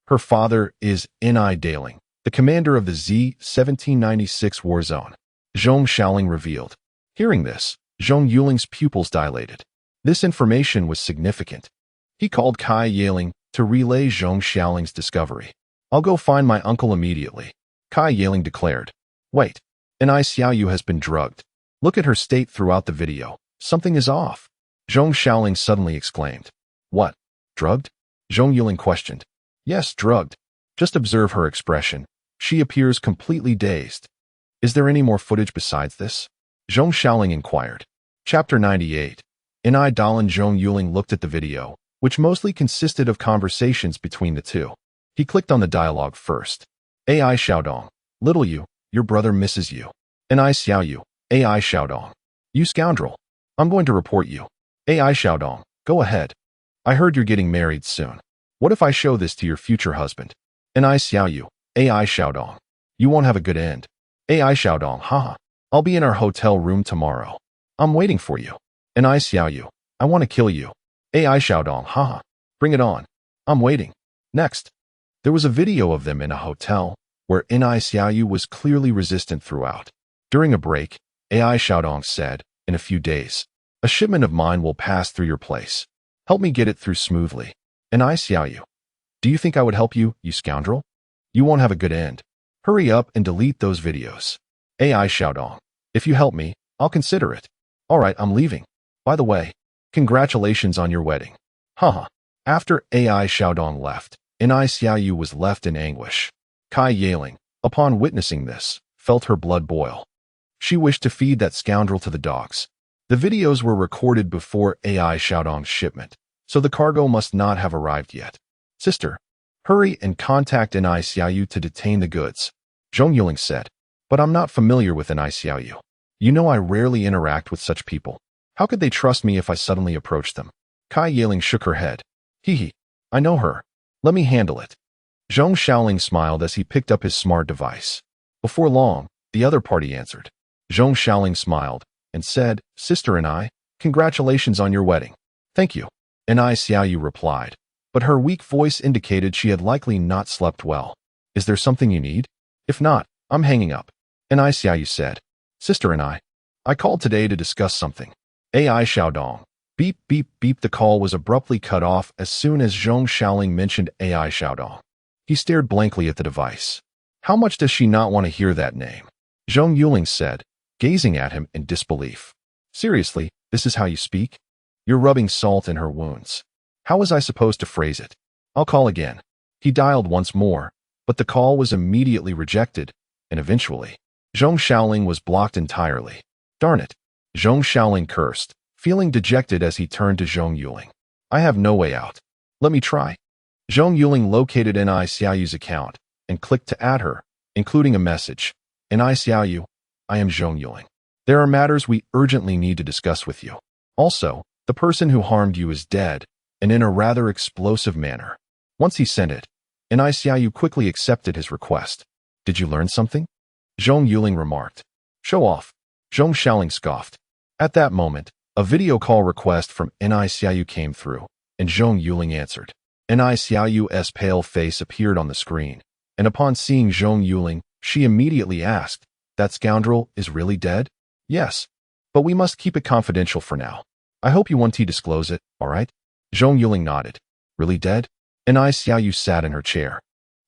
Her father is Ni Daling, the commander of the Z-1796 war zone. Zhong Yuling revealed. Hearing this, Zhong Yuling's pupils dilated. This information was significant. He called Kai Yaling to relay Zhong Yuling's discovery. I'll go find my uncle immediately. Kai Yaling declared. Wait, Ni Xiaoyu has been drugged. Look at her state throughout the video. Something is off. Zhong Yuling suddenly exclaimed. What? Drugged? Zhong Yuling questioned. Yes, drugged. Just observe her expression. She appears completely dazed. Is there any more footage besides this? Zhong Yuling inquired. Chapter 98. Ni Dalan. Zhong Yuling looked at the video, which mostly consisted of conversations between the two. He clicked on the dialogue first. AI Xiaodong. Little you, your brother misses you. Ni Xiaoyu. AI Xiaodong. You scoundrel. I'm going to report you. AI Xiaodong. Go ahead. I heard you're getting married soon. What if I show this to your future husband? Ni Xiaoyu. AI Xiaodong. You won't have a good end. AI Xiaodong. Haha. I'll be in our hotel room tomorrow. I'm waiting for you. Ni Xiaoyu. I want to kill you. AI Xiaodong. Haha. Bring it on. I'm waiting. Next. There was a video of them in a hotel where Ni Xiaoyu was clearly resistant throughout. During a break, AI Xiaodong said, in a few days, a shipment of mine will pass through your place. Help me get it through smoothly. Ni Xiaoyu. Do you think I would help you, you scoundrel? You won't have a good end. Hurry up and delete those videos. AI Xiaodong. If you help me, I'll consider it. Alright, I'm leaving. By the way, congratulations on your wedding. Haha. After AI Xiaodong left, Ni Xiaoyu was left in anguish. Kai Yaling, upon witnessing this, felt her blood boil. She wished to feed that scoundrel to the dogs. The videos were recorded before AI Xiaodong's shipment, so the cargo must not have arrived yet. Sister, hurry and contact Ni Xiaoyu to detain the goods, Zhong Yuling said. But I'm not familiar with Ni Xiaoyu. You know I rarely interact with such people. How could they trust me if I suddenly approached them? Kai Yaling shook her head. Hee, I know her. Let me handle it. Zhong Xiaoling smiled as he picked up his smart device. Before long, the other party answered. Zhong Xiaoling smiled and said, Sister and I, congratulations on your wedding. Thank you. Ni Xiaoyu replied, but her weak voice indicated she had likely not slept well. Is there something you need? If not, I'm hanging up. Ni Xiaoyu said. Sister and I called today to discuss something. AI Xiaodong. Beep, beep, beep. The call was abruptly cut off as soon as Zhong Xiaoling mentioned AI Xiaodong. He stared blankly at the device. How much does she not want to hear that name? Zhong Yuling said, gazing at him in disbelief. Seriously, this is how you speak? You're rubbing salt in her wounds. How was I supposed to phrase it? I'll call again. He dialed once more, but the call was immediately rejected, and eventually, Zhong Xiaoling was blocked entirely. Darn it. Zhong Xiaoling cursed, feeling dejected as he turned to Zhong Yuling. I have no way out. Let me try. Zhong Yuling located Ni Xiaoyu's account and clicked to add her, including a message. Ni Xiaoyu, I am Zhong Yuling. There are matters we urgently need to discuss with you. Also, the person who harmed you is dead, and in a rather explosive manner. Once he sent it, Ni Xiaoyu quickly accepted his request. Did you learn something? Zhong Yuling remarked. Show off. Zhong Xiaoling scoffed. At that moment, a video call request from Ni Xiaoyu came through, and Zhong Yuling answered. Ni Xiaoyu's pale face appeared on the screen, and upon seeing Zhong Yuling, she immediately asked, That scoundrel is really dead? Yes. But we must keep it confidential for now. I hope you won't disclose it, alright? Zhong Yuling nodded. Really dead? Ni Xiaoyu sat in her chair,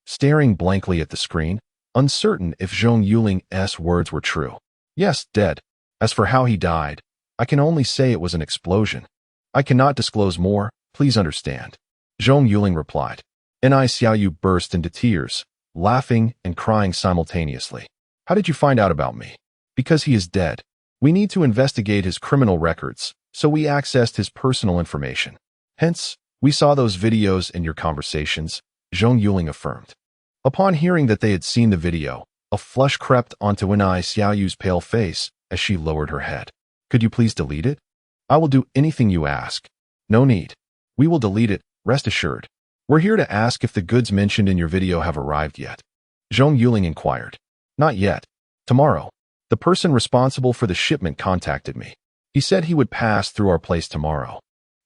staring blankly at the screen, uncertain if Zhong Yuling's words were true. Yes, dead. As for how he died, I can only say it was an explosion. I cannot disclose more, please understand. Zhong Yuling replied. Ni Xiaoyu burst into tears, laughing and crying simultaneously. How did you find out about me? Because he is dead. We need to investigate his criminal records, so we accessed his personal information. Hence, we saw those videos in your conversations, Zhong Yuling affirmed. Upon hearing that they had seen the video, a flush crept onto Ni Xiaoyu's pale face as she lowered her head. Could you please delete it? I will do anything you ask. No need. We will delete it, rest assured. We're here to ask if the goods mentioned in your video have arrived yet. Zhong Yuling inquired. Not yet. Tomorrow. The person responsible for the shipment contacted me. He said he would pass through our place tomorrow.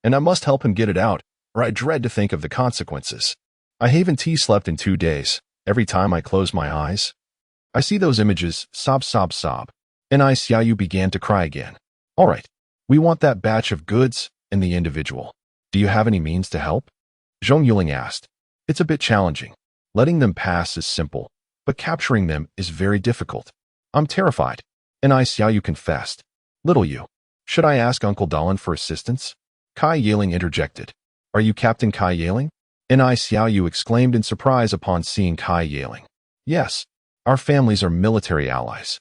And I must help him get it out, or I dread to think of the consequences. I haven't slept in 2 days. Every time I close my eyes, I see those images, sob, sob, sob. Ni Xiaoyu began to cry again. All right. We want that batch of goods and the individual. Do you have any means to help? Zhong Yuling asked. It's a bit challenging. Letting them pass is simple, but capturing them is very difficult. I'm terrified. Ni Xiaoyu confessed. Little you. Should I ask Uncle Dalan for assistance? Kai Yaling interjected. Are you Captain Kai Yaling? Ni Xiaoyu exclaimed in surprise upon seeing Kai Yaling. Yes. Our families are military allies.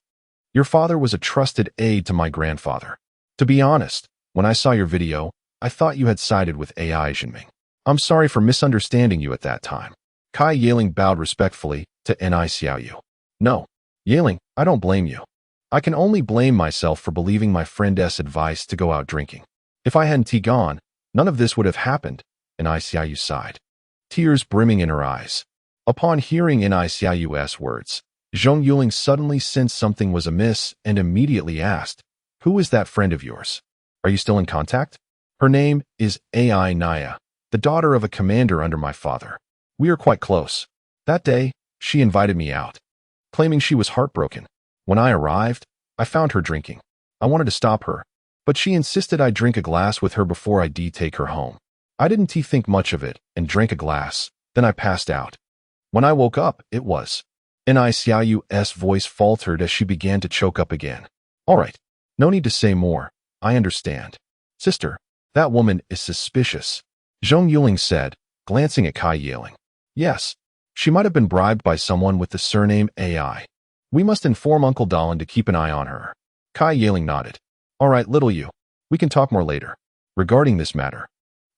Your father was a trusted aide to my grandfather. To be honest, when I saw your video, I thought you had sided with AI Jinming. I'm sorry for misunderstanding you at that time. Kai Yaling bowed respectfully to Ni Xiaoyu. No, Yaling, I don't blame you. I can only blame myself for believing my friend's advice to go out drinking. If I hadn't gone, none of this would have happened, Ni Xiaoyu sighed, tears brimming in her eyes. Upon hearing Ni Xiaoyu's words, Zhong Yuling suddenly sensed something was amiss and immediately asked, Who is that friend of yours? Are you still in contact? Her name is AI Naya. the daughter of a commander under my father. We are quite close. That day, she invited me out, claiming she was heartbroken. When I arrived, I found her drinking. I wanted to stop her, but she insisted I drink a glass with her before I take her home. I didn't think much of it and drank a glass, then I passed out. When I woke up, it was. Ni Xiaoyu's voice faltered as she began to choke up again. All right, no need to say more. I understand. Sister, that woman is suspicious, Zhong Yuling said, glancing at Kai Yiling. Yes, she might have been bribed by someone with the surname AI. We must inform Uncle Dalin to keep an eye on her. Kai Yiling nodded. All right, little you. We can talk more later. Regarding this matter,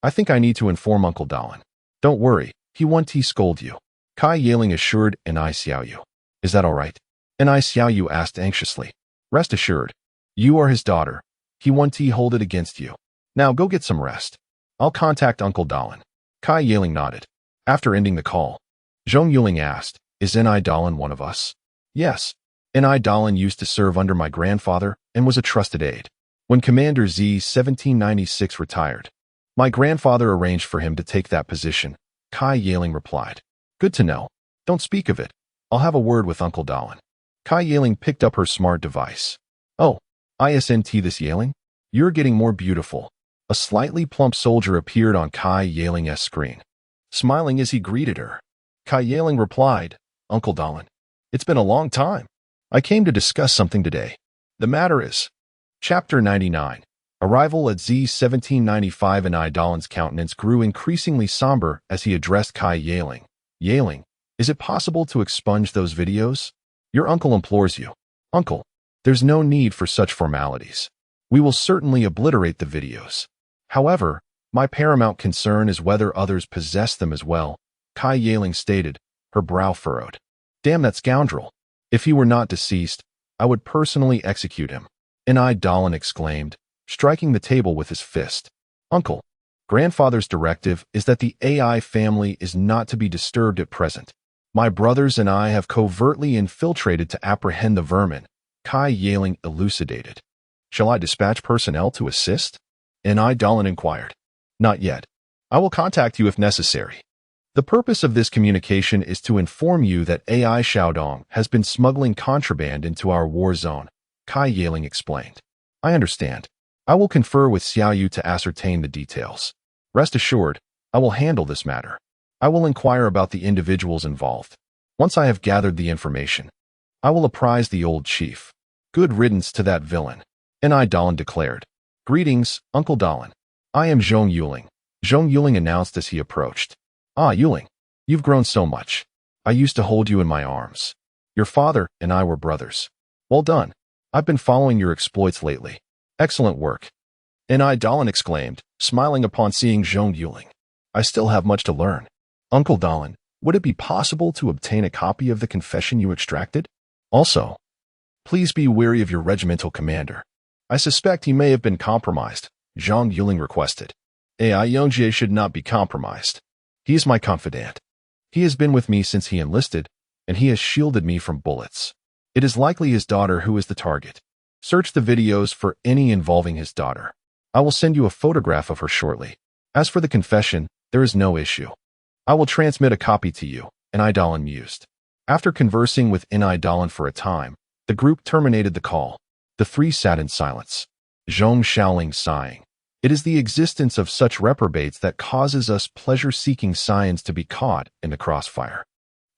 I think I need to inform Uncle Dalin. Don't worry, he won't scold you, Kai Yiling assured Ni Xiaoyu. Is that all right? Ni Xiaoyu asked anxiously. Rest assured. You are his daughter. He won't hold it against you. Now go get some rest. I'll contact Uncle Dalin. Kai Yiling nodded. After ending the call, Zhong Yuling asked, Is Ni Dalin one of us? Yes. Ni Dalin used to serve under my grandfather and was a trusted aide. When Commander Z 1796 retired, my grandfather arranged for him to take that position, Kai Yiling replied. Good to know. Don't speak of it. I'll have a word with Uncle Dalin. Kai Yiling picked up her smart device. Oh, isn't this Yiling? You're getting more beautiful. A slightly plump soldier appeared on Kai Yiling's screen, smiling as he greeted her. Kai Yiling replied, Uncle Dalin, it's been a long time. I came to discuss something today. The matter is, Chapter 99, Arrival at Z 1795. Ni Dalin's countenance grew increasingly somber as he addressed Kai Yiling. Yiling, is it possible to expunge those videos? Your uncle implores you. Uncle, there's no need for such formalities. We will certainly obliterate the videos. However, my paramount concern is whether others possess them as well, Kai Yiling stated, her brow furrowed. Damn that scoundrel. If he were not deceased, I would personally execute him. Ni Dalin exclaimed, striking the table with his fist. Uncle, grandfather's directive is that the AI family is not to be disturbed at present. My brothers and I have covertly infiltrated to apprehend the vermin, Kai Yiling elucidated. Shall I dispatch personnel to assist? Ni Dalin inquired. Not yet. I will contact you if necessary. The purpose of this communication is to inform you that AI Xiaodong has been smuggling contraband into our war zone, Kai Yiling explained. I understand. I will confer with Xiaoyu to ascertain the details. Rest assured, I will handle this matter. I will inquire about the individuals involved. Once I have gathered the information, I will apprise the old chief. Good riddance to that villain, Ni Dalin declared. Greetings, Uncle Dalin. I am Zhong Yuling, Zhong Yuling announced as he approached. Ah, Yuling, you've grown so much. I used to hold you in my arms. Your father and I were brothers. Well done. I've been following your exploits lately. Excellent work. Ni Dalin exclaimed, smiling upon seeing Zhong Yuling. I still have much to learn. Uncle Dalin, would it be possible to obtain a copy of the confession you extracted? Also, please be wary of your regimental commander. I suspect he may have been compromised, Zhong Yuling requested. AI Yongjie should not be compromised. He is my confidant. He has been with me since he enlisted, and he has shielded me from bullets. It is likely his daughter who is the target. Search the videos for any involving his daughter. I will send you a photograph of her shortly. As for the confession, there is no issue. I will transmit a copy to you, Ni Dalin mused. After conversing with Ni Dalin for a time, the group terminated the call. The three sat in silence. Zhong Yuling sighing. It is the existence of such reprobates that causes us pleasure-seeking scions to be caught in the crossfire.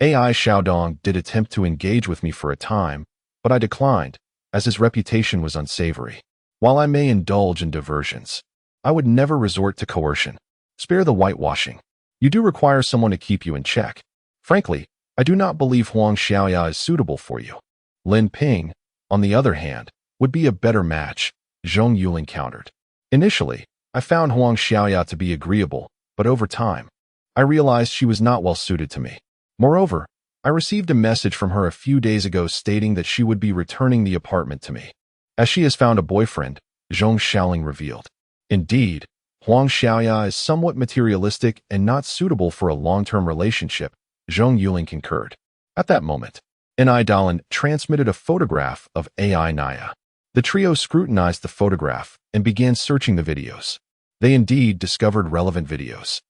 AI Xiaodong did attempt to engage with me for a time, but I declined, as his reputation was unsavory. While I may indulge in diversions, I would never resort to coercion. Spare the whitewashing. You do require someone to keep you in check. Frankly, I do not believe Huang Xiaoya is suitable for you. Lin Ping, on the other hand, would be a better match, Zhong Yuling countered. Initially, I found Huang Xiaoya to be agreeable, but over time, I realized she was not well suited to me. Moreover, I received a message from her a few days ago stating that she would be returning the apartment to me. As she has found a boyfriend, Zhong Yuling revealed. Indeed, Huang Xiaoya is somewhat materialistic and not suitable for a long-term relationship, Zhong Yuling concurred. At that moment, Ni Dalin transmitted a photograph of AI Naya. The trio scrutinized the photograph and began searching the videos. They indeed discovered relevant videos.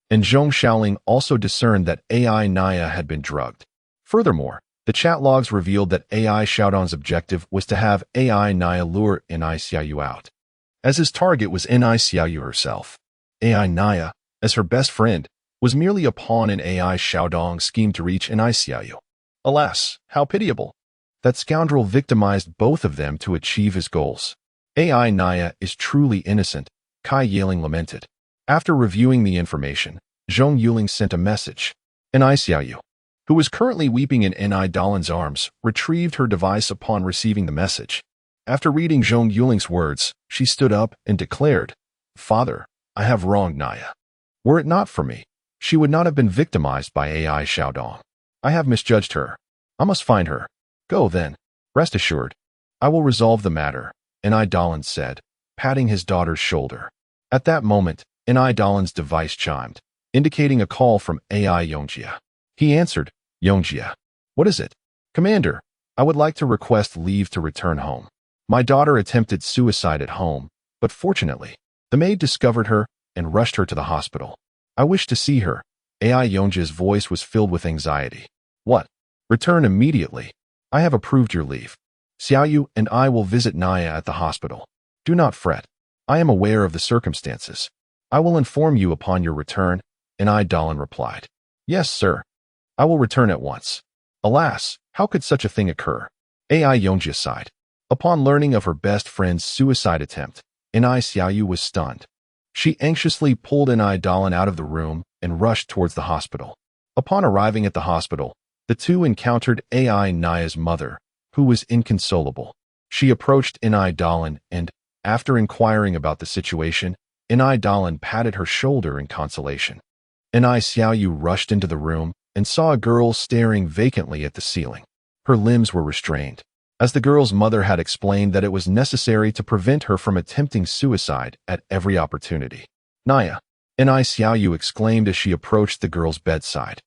and Zhong Yuling also discerned that AI Naya had been drugged. Furthermore, the chat logs revealed that AI Xiaodong's objective was to have AI Naya lure Ni Xiaoyu out, as his target was Ni Xiaoyu herself. AI Naya, as her best friend, was merely a pawn in AI Xiaodong's scheme to reach Ni Xiaoyu. Alas, how pitiable! That scoundrel victimized both of them to achieve his goals. AI Naya is truly innocent, Kai Yiling lamented. After reviewing the information, Zhong Yuling sent a message. Ni Xiaoyu, who was currently weeping in Ni Dalin's arms, retrieved her device upon receiving the message. After reading Zhong Yuling's words, she stood up and declared, "Father, I have wronged Naya. Were it not for me, she would not have been victimized by AI Xiaodong. I have misjudged her. I must find her. Go then. Rest assured, I will resolve the matter," Ni Dalin said, patting his daughter's shoulder. At that moment, Ni Dalin's device chimed, indicating a call from AI Yongjia. He answered, "Yongjia. What is it?" "Commander, I would like to request leave to return home. My daughter attempted suicide at home, but fortunately, the maid discovered her and rushed her to the hospital. I wish to see her." AI Yongjia's voice was filled with anxiety. "What? Return immediately. I have approved your leave. Xiaoyu and I will visit Naya at the hospital. Do not fret. I am aware of the circumstances. I will inform you upon your return," Ni Dalin replied. "Yes, sir. I will return at once." Alas, how could such a thing occur? AI Yongjia sighed. Upon learning of her best friend's suicide attempt, Ni Xiaoyu was stunned. She anxiously pulled Ni Dalin out of the room and rushed towards the hospital. Upon arriving at the hospital, the two encountered AI Naya's mother, who was inconsolable. She approached Ni Dalin and, after inquiring about the situation, Ni Dalin patted her shoulder in consolation. Ni Xiaoyu rushed into the room and saw a girl staring vacantly at the ceiling. Her limbs were restrained, as the girl's mother had explained that it was necessary to prevent her from attempting suicide at every opportunity. "Naya," Ni Xiaoyu exclaimed as she approached the girl's bedside.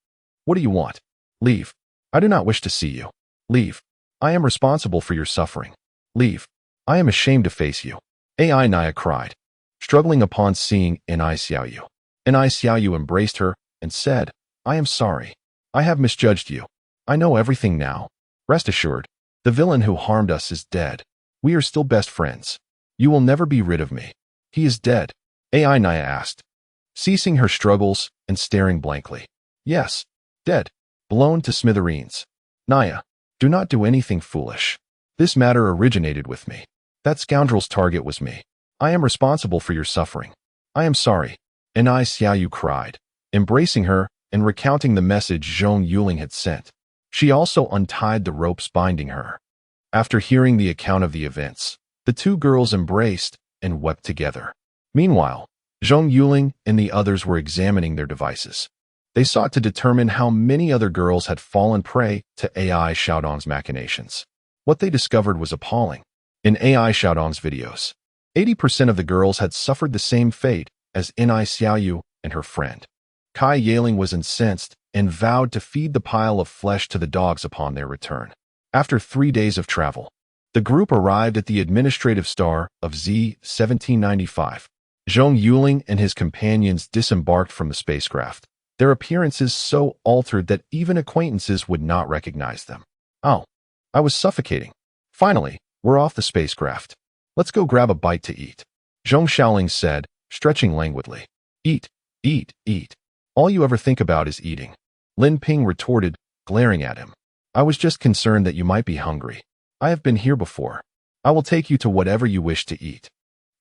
"What do you want? Leave. I do not wish to see you. Leave. I am responsible for your suffering. Leave. I am ashamed to face you," AI Naya cried, struggling upon seeing Ni Xiaoyu. Ni Xiaoyu embraced her and said, "I am sorry. I have misjudged you. I know everything now. Rest assured, the villain who harmed us is dead. We are still best friends. You will never be rid of me." "He is dead?" AI Naya asked, ceasing her struggles and staring blankly. "Yes, dead. Blown to smithereens." "Naya, do not do anything foolish. This matter originated with me. That scoundrel's target was me. I am responsible for your suffering. I am sorry," Ni Xiaoyu cried, embracing her and recounting the message Zhong Yuling had sent. She also untied the ropes binding her. After hearing the account of the events, the two girls embraced and wept together. Meanwhile, Zhong Yuling and the others were examining their devices. They sought to determine how many other girls had fallen prey to AI Xiaodong's machinations. What they discovered was appalling. In AI Xiaodong's videos, 80% of the girls had suffered the same fate as Ni Xiaoyu and her friend. Kai Yiling was incensed and vowed to feed the pile of flesh to the dogs upon their return. After 3 days of travel, the group arrived at the administrative star of Z-1795. Zhong Yuling and his companions disembarked from the spacecraft, their appearances so altered that even acquaintances would not recognize them. "Oh, I was suffocating. Finally, we're off the spacecraft. Let's go grab a bite to eat," Zhong Yuling said, stretching languidly. "Eat, eat, eat. All you ever think about is eating," Lin Ping retorted, glaring at him. "I was just concerned that you might be hungry. I have been here before. I will take you to whatever you wish to eat,"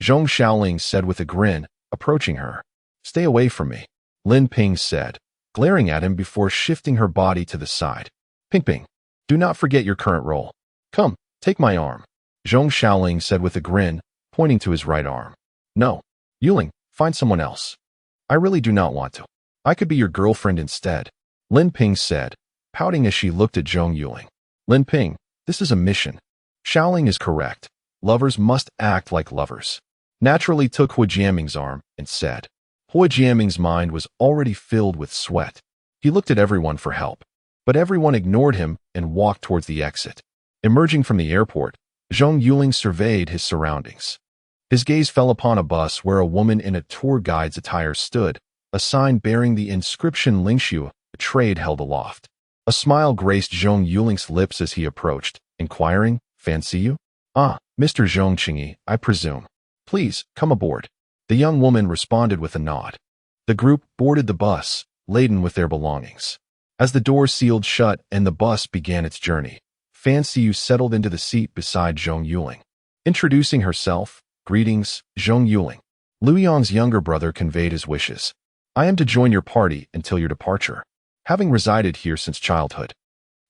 Zhong Yuling said with a grin, approaching her. "Stay away from me," Lin Ping said, glaring at him before shifting her body to the side. "Ping Ping, do not forget your current role. Come, take my arm," Zhong Yuling said with a grin, pointing to his right arm. "No, Yuling, find someone else. I really do not want to. I could be your girlfriend instead," Lin Ping said, pouting as she looked at Zhong Yuling. "Lin Ping, this is a mission. Xiaoling is correct. Lovers must act like lovers." Naturally took Hua Jiaming's arm and said. Hua Jiaming's mind was already filled with sweat. He looked at everyone for help, but everyone ignored him and walked towards the exit. Emerging from the airport, Zhong Yuling surveyed his surroundings. His gaze fell upon a bus where a woman in a tour guide's attire stood, a sign bearing the inscription Lingshu, a trade held aloft. A smile graced Zhong Yuling's lips as he approached, inquiring, "Fancy you?" "Ah, Mr. Zhong Qingyi, I presume. Please, come aboard." The young woman responded with a nod. The group boarded the bus, laden with their belongings. As the doors sealed shut and the bus began its journey, Fancy You settled into the seat beside Zhong Yuling. Introducing herself, "Greetings, Zhong Yuling." Lu Yong's younger brother conveyed his wishes. "I am to join your party until your departure, having resided here since childhood.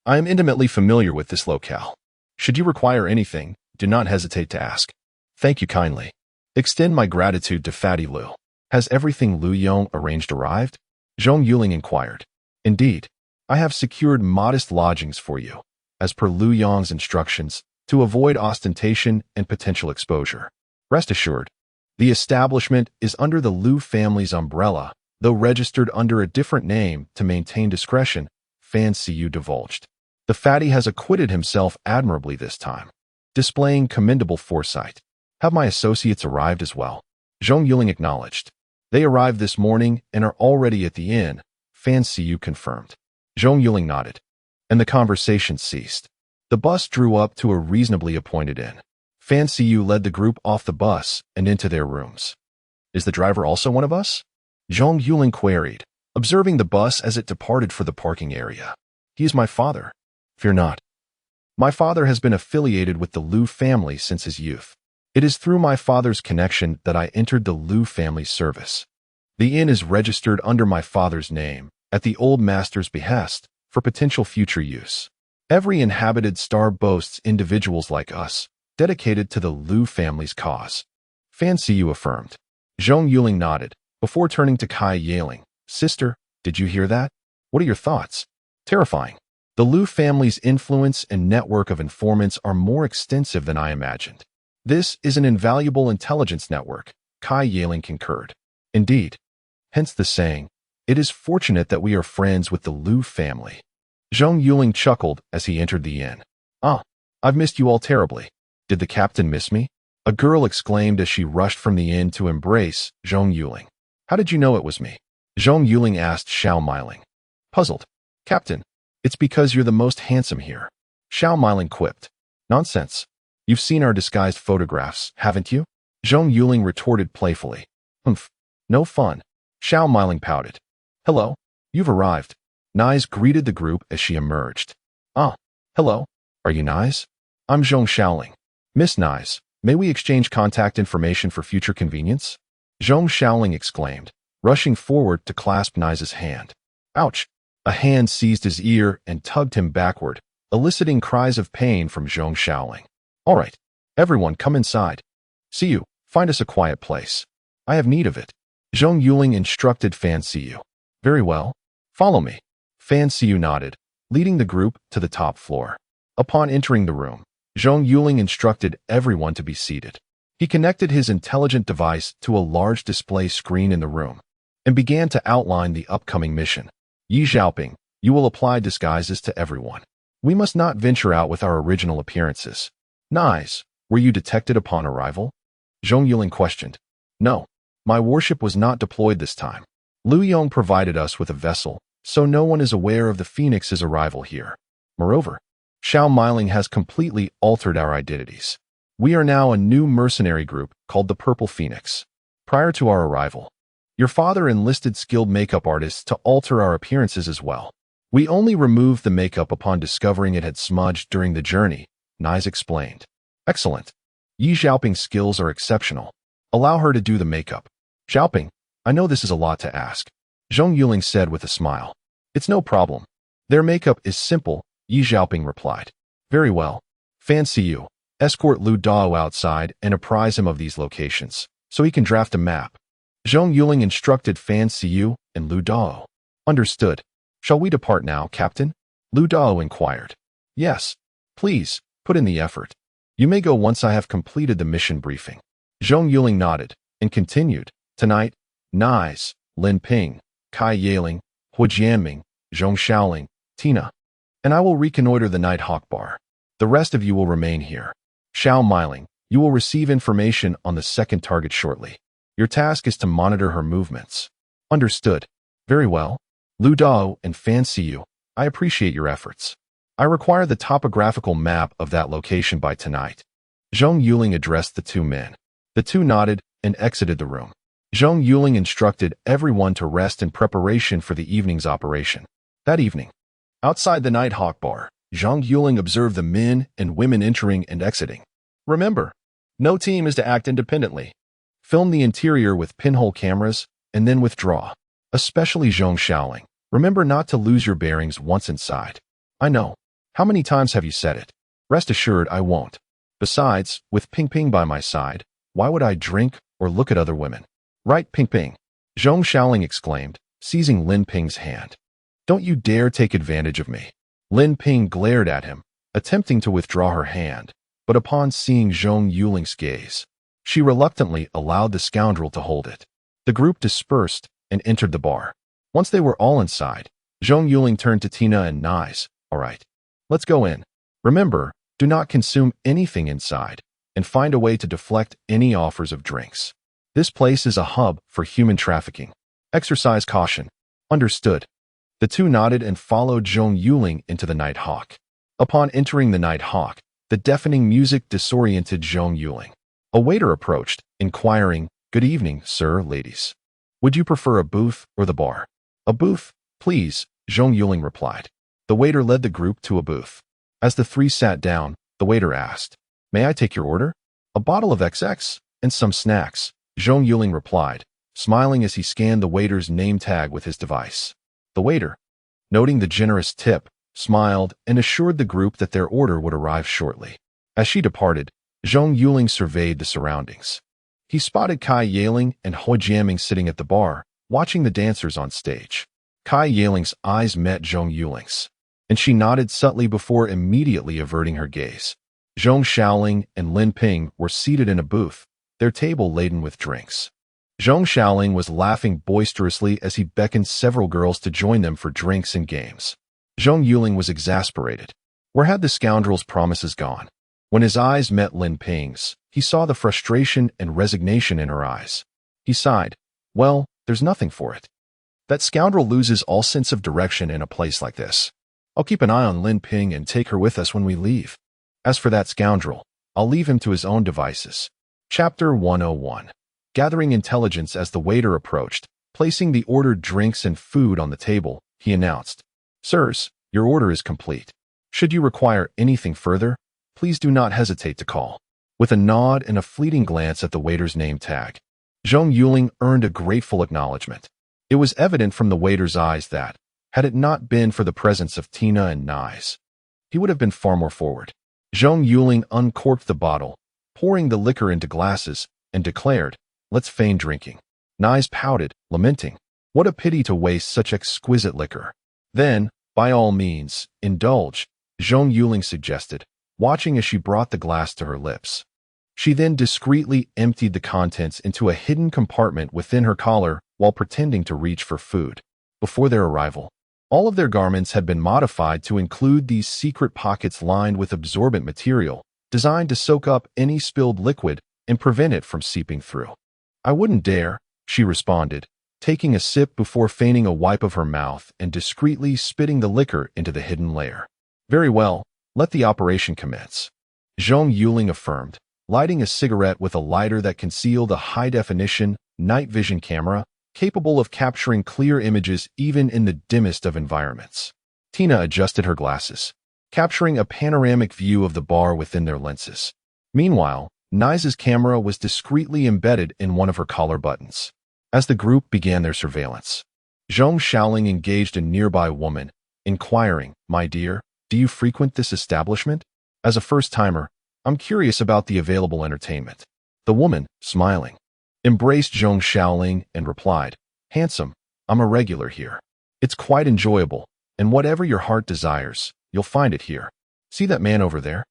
I am intimately familiar with this locale. Should you require anything, do not hesitate to ask. Thank you kindly. Extend my gratitude to Fatty Lu." "Has everything Lu Yong arranged arrived?" Zhong Yuling inquired. "Indeed. I have secured modest lodgings for you, as per Lu Yong's instructions, to avoid ostentation and potential exposure. Rest assured, the establishment is under the Lu family's umbrella, though registered under a different name to maintain discretion," Fancy You divulged. "The fatty has acquitted himself admirably this time, displaying commendable foresight. Have my associates arrived as well?" Zhong Yuling acknowledged. "They arrived this morning and are already at the inn," Fancy You confirmed. Zhong Yuling nodded, and the conversation ceased. The bus drew up to a reasonably appointed inn. Fancy You led the group off the bus and into their rooms. "Is the driver also one of us?" Zhong Yuling queried, observing the bus as it departed for the parking area. "He is my father." "Fear not. My father has been affiliated with the Lu family since his youth. It is through my father's connection that I entered the Lu family service. The inn is registered under my father's name, at the old master's behest, for potential future use. Every inhabited star boasts individuals like us, dedicated to the Lu family's cause," Fancy You affirmed. Zhong Yuling nodded, before turning to Kai Yaling. "Sister, did you hear that? What are your thoughts?" "Terrifying. The Lu family's influence and network of informants are more extensive than I imagined. This is an invaluable intelligence network," Kai Yaling concurred. "Indeed. Hence the saying, it is fortunate that we are friends with the Lu family." Zhong Yuling chuckled as he entered the inn. "Ah, I've missed you all terribly. Did the captain miss me?" a girl exclaimed as she rushed from the inn to embrace Zhong Yuling. "How did you know it was me?" Zhong Yuling asked Xiao Miling. Puzzled. "Captain, it's because you're the most handsome here," Xiao Miling quipped. "Nonsense. You've seen our disguised photographs, haven't you?" Zhong Yuling retorted playfully. "Humph. No fun." Xiao Miling pouted. "Hello. You've arrived." Nais greeted the group as she emerged. "Ah, hello. Are you Nais?" "I'm Zhong Xiaoling." "Miss Nais, may we exchange contact information for future convenience?" Zhong Xiaoling exclaimed, rushing forward to clasp Nais's hand. "Ouch!" A hand seized his ear and tugged him backward, eliciting cries of pain from Zhong Xiaoling. "All right, everyone come inside. See you, find us a quiet place. I have need of it." Zhong Yuling instructed Fancy You. "Very well. Follow me." Fancy You nodded, leading the group to the top floor. Upon entering the room, Zhong Yuling instructed everyone to be seated. He connected his intelligent device to a large display screen in the room and began to outline the upcoming mission. "Yi Xiaoping, you will apply disguises to everyone. We must not venture out with our original appearances." "Nice. Were you detected upon arrival?" Zhong Yuling questioned. "No. My warship was not deployed this time. Lu Yong provided us with a vessel, so no one is aware of the Phoenix's arrival here. Moreover, Xiao Miling has completely altered our identities. We are now a new mercenary group called the Purple Phoenix. Prior to our arrival, your father enlisted skilled makeup artists to alter our appearances as well. We only removed the makeup upon discovering it had smudged during the journey," Nais explained. "Excellent. Yi Xiaoping's skills are exceptional. Allow her to do the makeup." "Xiaoping, I know this is a lot to ask," Zhong Yuling said with a smile. "It's no problem. Their makeup is simple," Yi Xiaoping replied. "Very well. Fancy You, escort Lu Dao outside and apprise him of these locations, so he can draft a map." Zhong Yuling instructed Fancy You and Lu Dao. "Understood. Shall we depart now, Captain?" Lu Dao inquired. "Yes. Please, put in the effort. You may go once I have completed the mission briefing." Zhong Yuling nodded and continued. "Tonight, Nais, Lin Ping, Kai Yaling, Hu Jianming, Zhong Xiaoling, Tina, and I will reconnoiter the Night Hawk Bar. The rest of you will remain here. Xiao Miling, you will receive information on the second target shortly. Your task is to monitor her movements. Understood. Very well. Lu Dao and Fan see you. I appreciate your efforts. I require the topographical map of that location by tonight. Zhong Yuling addressed the two men. The two nodded and exited the room. Zhong Yuling instructed everyone to rest in preparation for the evening's operation. That evening, outside the Nighthawk bar, Zhong Yuling observed the men and women entering and exiting. Remember, no team is to act independently. Film the interior with pinhole cameras and then withdraw. Especially Zhong Xiaoling. Remember not to lose your bearings once inside. I know. How many times have you said it? Rest assured I won't. Besides, with Ping Ping by my side, why would I drink or look at other women? Right, Ping Ping? Zhong Xiaoling exclaimed, seizing Lin Ping's hand. Don't you dare take advantage of me. Lin Ping glared at him, attempting to withdraw her hand, but upon seeing Zhong Yuling's gaze, she reluctantly allowed the scoundrel to hold it. The group dispersed and entered the bar. Once they were all inside, Zhong Yuling turned to Tina and Nice. All right, let's go in. Remember, do not consume anything inside, and find a way to deflect any offers of drinks. This place is a hub for human trafficking. Exercise caution. Understood. The two nodded and followed Zhong Yuling into the Nighthawk. Upon entering the Nighthawk, the deafening music disoriented Zhong Yuling. A waiter approached, inquiring, "Good evening, sir, ladies. Would you prefer a booth or the bar?" "A booth, please," Zhong Yuling replied. The waiter led the group to a booth. As the three sat down, the waiter asked, "May I take your order?" "A bottle of XX and some snacks," Zhong Yuling replied, smiling as he scanned the waiter's name tag with his device. The waiter, noting the generous tip, smiled and assured the group that their order would arrive shortly. As she departed, Zhong Yuling surveyed the surroundings. He spotted Kai Yaling and Ho Jiaming sitting at the bar, watching the dancers on stage. Kai Yaling's eyes met Zhong Yuling's, and she nodded subtly before immediately averting her gaze. Zhong Xiaoling and Lin Ping were seated in a booth, their table laden with drinks. Zhong Xiaoling was laughing boisterously as he beckoned several girls to join them for drinks and games. Zhong Yuling was exasperated. Where had the scoundrel's promises gone? When his eyes met Lin Ping's, he saw the frustration and resignation in her eyes. He sighed. Well, there's nothing for it. That scoundrel loses all sense of direction in a place like this. I'll keep an eye on Lin Ping and take her with us when we leave. As for that scoundrel, I'll leave him to his own devices. Chapter 101. Gathering intelligence. As the waiter approached, placing the ordered drinks and food on the table, he announced, "Sirs, your order is complete. Should you require anything further, please do not hesitate to call." With a nod and a fleeting glance at the waiter's name tag, Zhong Yuling earned a grateful acknowledgement. It was evident from the waiter's eyes that, had it not been for the presence of Tina and Nice, he would have been far more forward. Zhong Yuling uncorked the bottle, pouring the liquor into glasses, and declared, "Let's feign drinking." Nice pouted, lamenting, "What a pity to waste such exquisite liquor." "Then, by all means, indulge," Zhong Yuling suggested, watching as she brought the glass to her lips. She then discreetly emptied the contents into a hidden compartment within her collar while pretending to reach for food. Before their arrival, all of their garments had been modified to include these secret pockets lined with absorbent material, designed to soak up any spilled liquid and prevent it from seeping through. "I wouldn't dare," she responded, taking a sip before feigning a wipe of her mouth and discreetly spitting the liquor into the hidden layer. "Very well, let the operation commence," Zhong Yuling affirmed, lighting a cigarette with a lighter that concealed a high-definition, night vision camera capable of capturing clear images even in the dimmest of environments. Tina adjusted her glasses, capturing a panoramic view of the bar within their lenses. Meanwhile, Nice's camera was discreetly embedded in one of her collar buttons. As the group began their surveillance, Zhong Xiaoling engaged a nearby woman, inquiring, "My dear, do you frequent this establishment? As a first-timer, I'm curious about the available entertainment." The woman, smiling, embraced Zhong Xiaoling and replied, "Handsome, I'm a regular here. It's quite enjoyable, and whatever your heart desires, you'll find it here. See that man over there?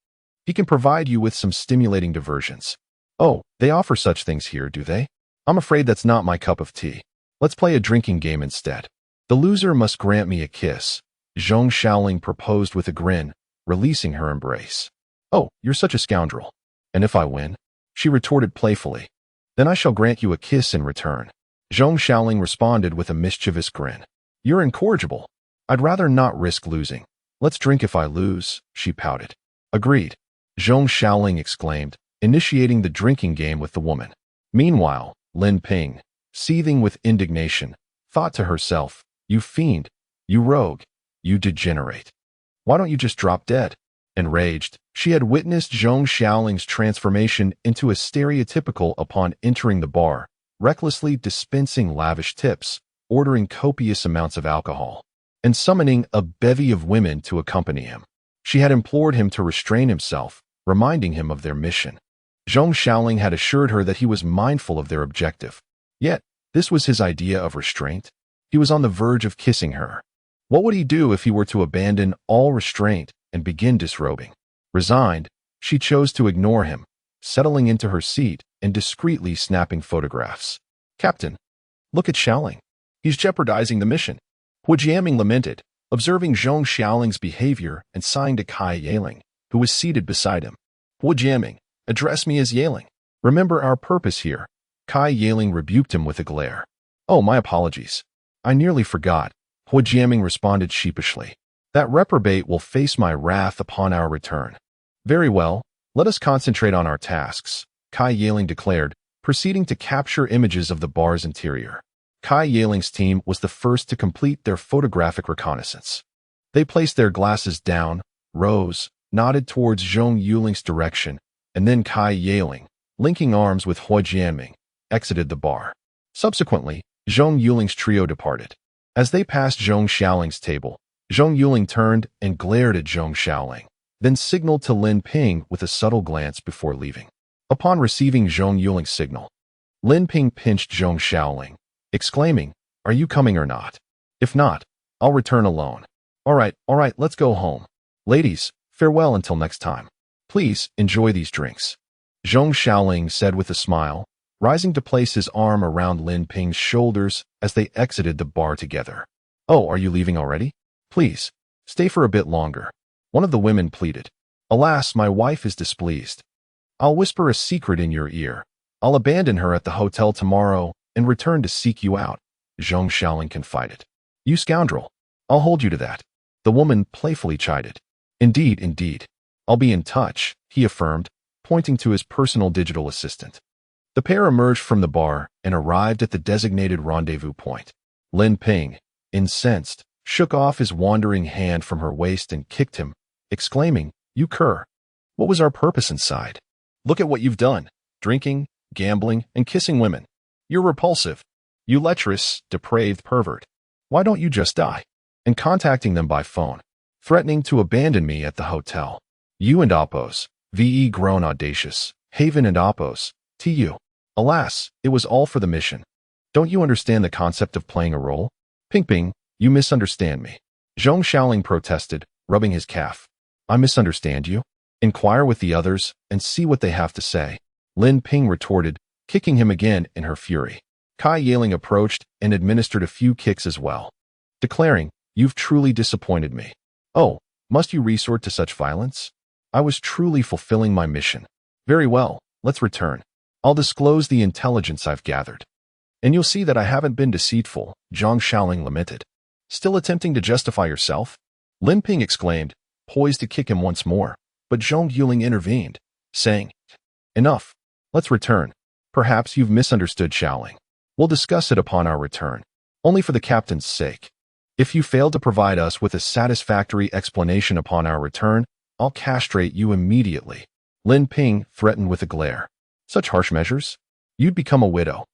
He can provide you with some stimulating diversions." "Oh, they offer such things here, do they? I'm afraid that's not my cup of tea. Let's play a drinking game instead. The loser must grant me a kiss," Zhong Xiaoling proposed with a grin, releasing her embrace. "Oh, you're such a scoundrel. And if I win?" she retorted playfully. "Then I shall grant you a kiss in return." Zhong Yuling responded with a mischievous grin. You're incorrigible. I'd rather not risk losing. Let's drink if I lose, she pouted. Agreed, Zhong Yuling exclaimed, initiating the drinking game with the woman. Meanwhile, Lin Ping, seething with indignation, thought to herself, you fiend, you rogue, you degenerate. Why don't you just drop dead? Enraged, she had witnessed Zhong Yuling's transformation into a stereotypical upon entering the bar, recklessly dispensing lavish tips, ordering copious amounts of alcohol, and summoning a bevy of women to accompany him. She had implored him to restrain himself, reminding him of their mission. Zhong Yuling had assured her that he was mindful of their objective. Yet, this was his idea of restraint. He was on the verge of kissing her. What would he do if he were to abandon all restraint and begin disrobing? Resigned, she chose to ignore him, settling into her seat and discreetly snapping photographs. Captain, look at Yuling. He's jeopardizing the mission. Hu Jiaming lamented, observing Zhong Yuling's behavior and sighing to Cai Yiling, who was seated beside him. Hu Jiaming, address me as Yiling. Remember our purpose here. Cai Yiling rebuked him with a glare. Oh, my apologies. I nearly forgot, Hu Jiaming responded sheepishly. That reprobate will face my wrath upon our return. Very well, let us concentrate on our tasks, Cai Yiling declared, proceeding to capture images of the bar's interior. Cai Yiling's team was the first to complete their photographic reconnaissance. They placed their glasses down, rose, nodded towards Zhong Yuling's direction, and then Cai Yiling, linking arms with Hu Jiaming, exited the bar. Subsequently, Zhong Yuling's trio departed. As they passed Zhong Yuling's table, Zhong Yuling turned and glared at Zhong Yuling, then signaled to Lin Ping with a subtle glance before leaving. Upon receiving Zhong Yuling's signal, Lin Ping pinched Zhong Yuling, exclaiming, "Are you coming or not? If not, I'll return alone. All right, let's go home. Ladies, farewell until next time. Please enjoy these drinks," Zhong Yuling said with a smile, rising to place his arm around Lin Ping's shoulders as they exited the bar together. "Oh, are you leaving already? Please, stay for a bit longer," one of the women pleaded. "Alas, my wife is displeased. I'll whisper a secret in your ear. I'll abandon her at the hotel tomorrow and return to seek you out," Zhong Yuling confided. "You scoundrel. I'll hold you to that," the woman playfully chided. Indeed. I'll be in touch," he affirmed, pointing to his personal digital assistant. The pair emerged from the bar and arrived at the designated rendezvous point. Lin Ping, incensed, shook off his wandering hand from her waist and kicked him, exclaiming, "You cur! What was our purpose inside? Look at what you've done, drinking, gambling, and kissing women. You're repulsive. You lecherous, depraved pervert. Why don't you just die?" And contacting them by phone, threatening to abandon me at the hotel. "You and Oppos, VE grown audacious, Haven and Oppos, TU. Alas, it was all for the mission. Don't you understand the concept of playing a role? Ping, you misunderstand me," Zhong Yuling protested, rubbing his calf. "I misunderstand you? Inquire with the others and see what they have to say," Lin Ping retorted, kicking him again in her fury. Cai Yiling approached and administered a few kicks as well, declaring, "You've truly disappointed me. Oh, must you resort to such violence? I was truly fulfilling my mission. Very well, let's return. I'll disclose the intelligence I've gathered. And you'll see that I haven't been deceitful," Zhong Yuling lamented. "Still attempting to justify yourself?" Lin Ping exclaimed, poised to kick him once more, but Zhong Yuling intervened, saying, "Enough. Let's return. Perhaps you've misunderstood Yuling. We'll discuss it upon our return, only for the captain's sake. If you fail to provide us with a satisfactory explanation upon our return, I'll castrate you immediately," Lin Ping threatened with a glare. "Such harsh measures? You'd become a widow."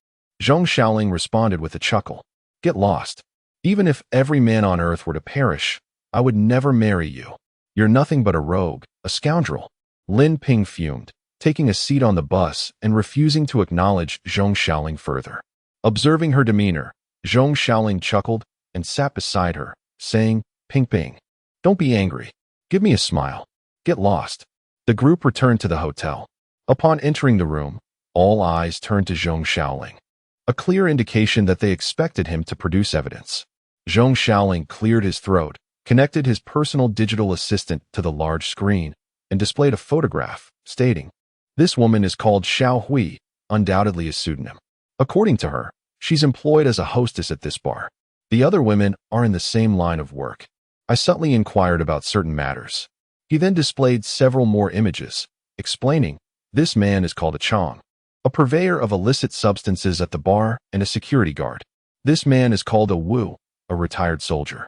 Zhong Yuling responded with a chuckle. "Get lost. Even if every man on earth were to perish, I would never marry you. You're nothing but a rogue, a scoundrel." Lin Ping fumed, taking a seat on the bus and refusing to acknowledge Zhong Yuling further. Observing her demeanor, Zhong Yuling chuckled and sat beside her, saying, Ping, don't be angry. Give me a smile. Get lost." The group returned to the hotel. Upon entering the room, all eyes turned to Zhong Yuling, a clear indication that they expected him to produce evidence. Zhong Yuling cleared his throat, connected his personal digital assistant to the large screen, and displayed a photograph, stating, "This woman is called Xiao Hui," undoubtedly a pseudonym. According to her, She's employed as a hostess at this bar. The other women are in the same line of work. I subtly inquired about certain matters. He then displayed several more images, explaining, this man is called a Chong, a purveyor of illicit substances at the bar and a security guard. This man is called a Wu, a retired soldier.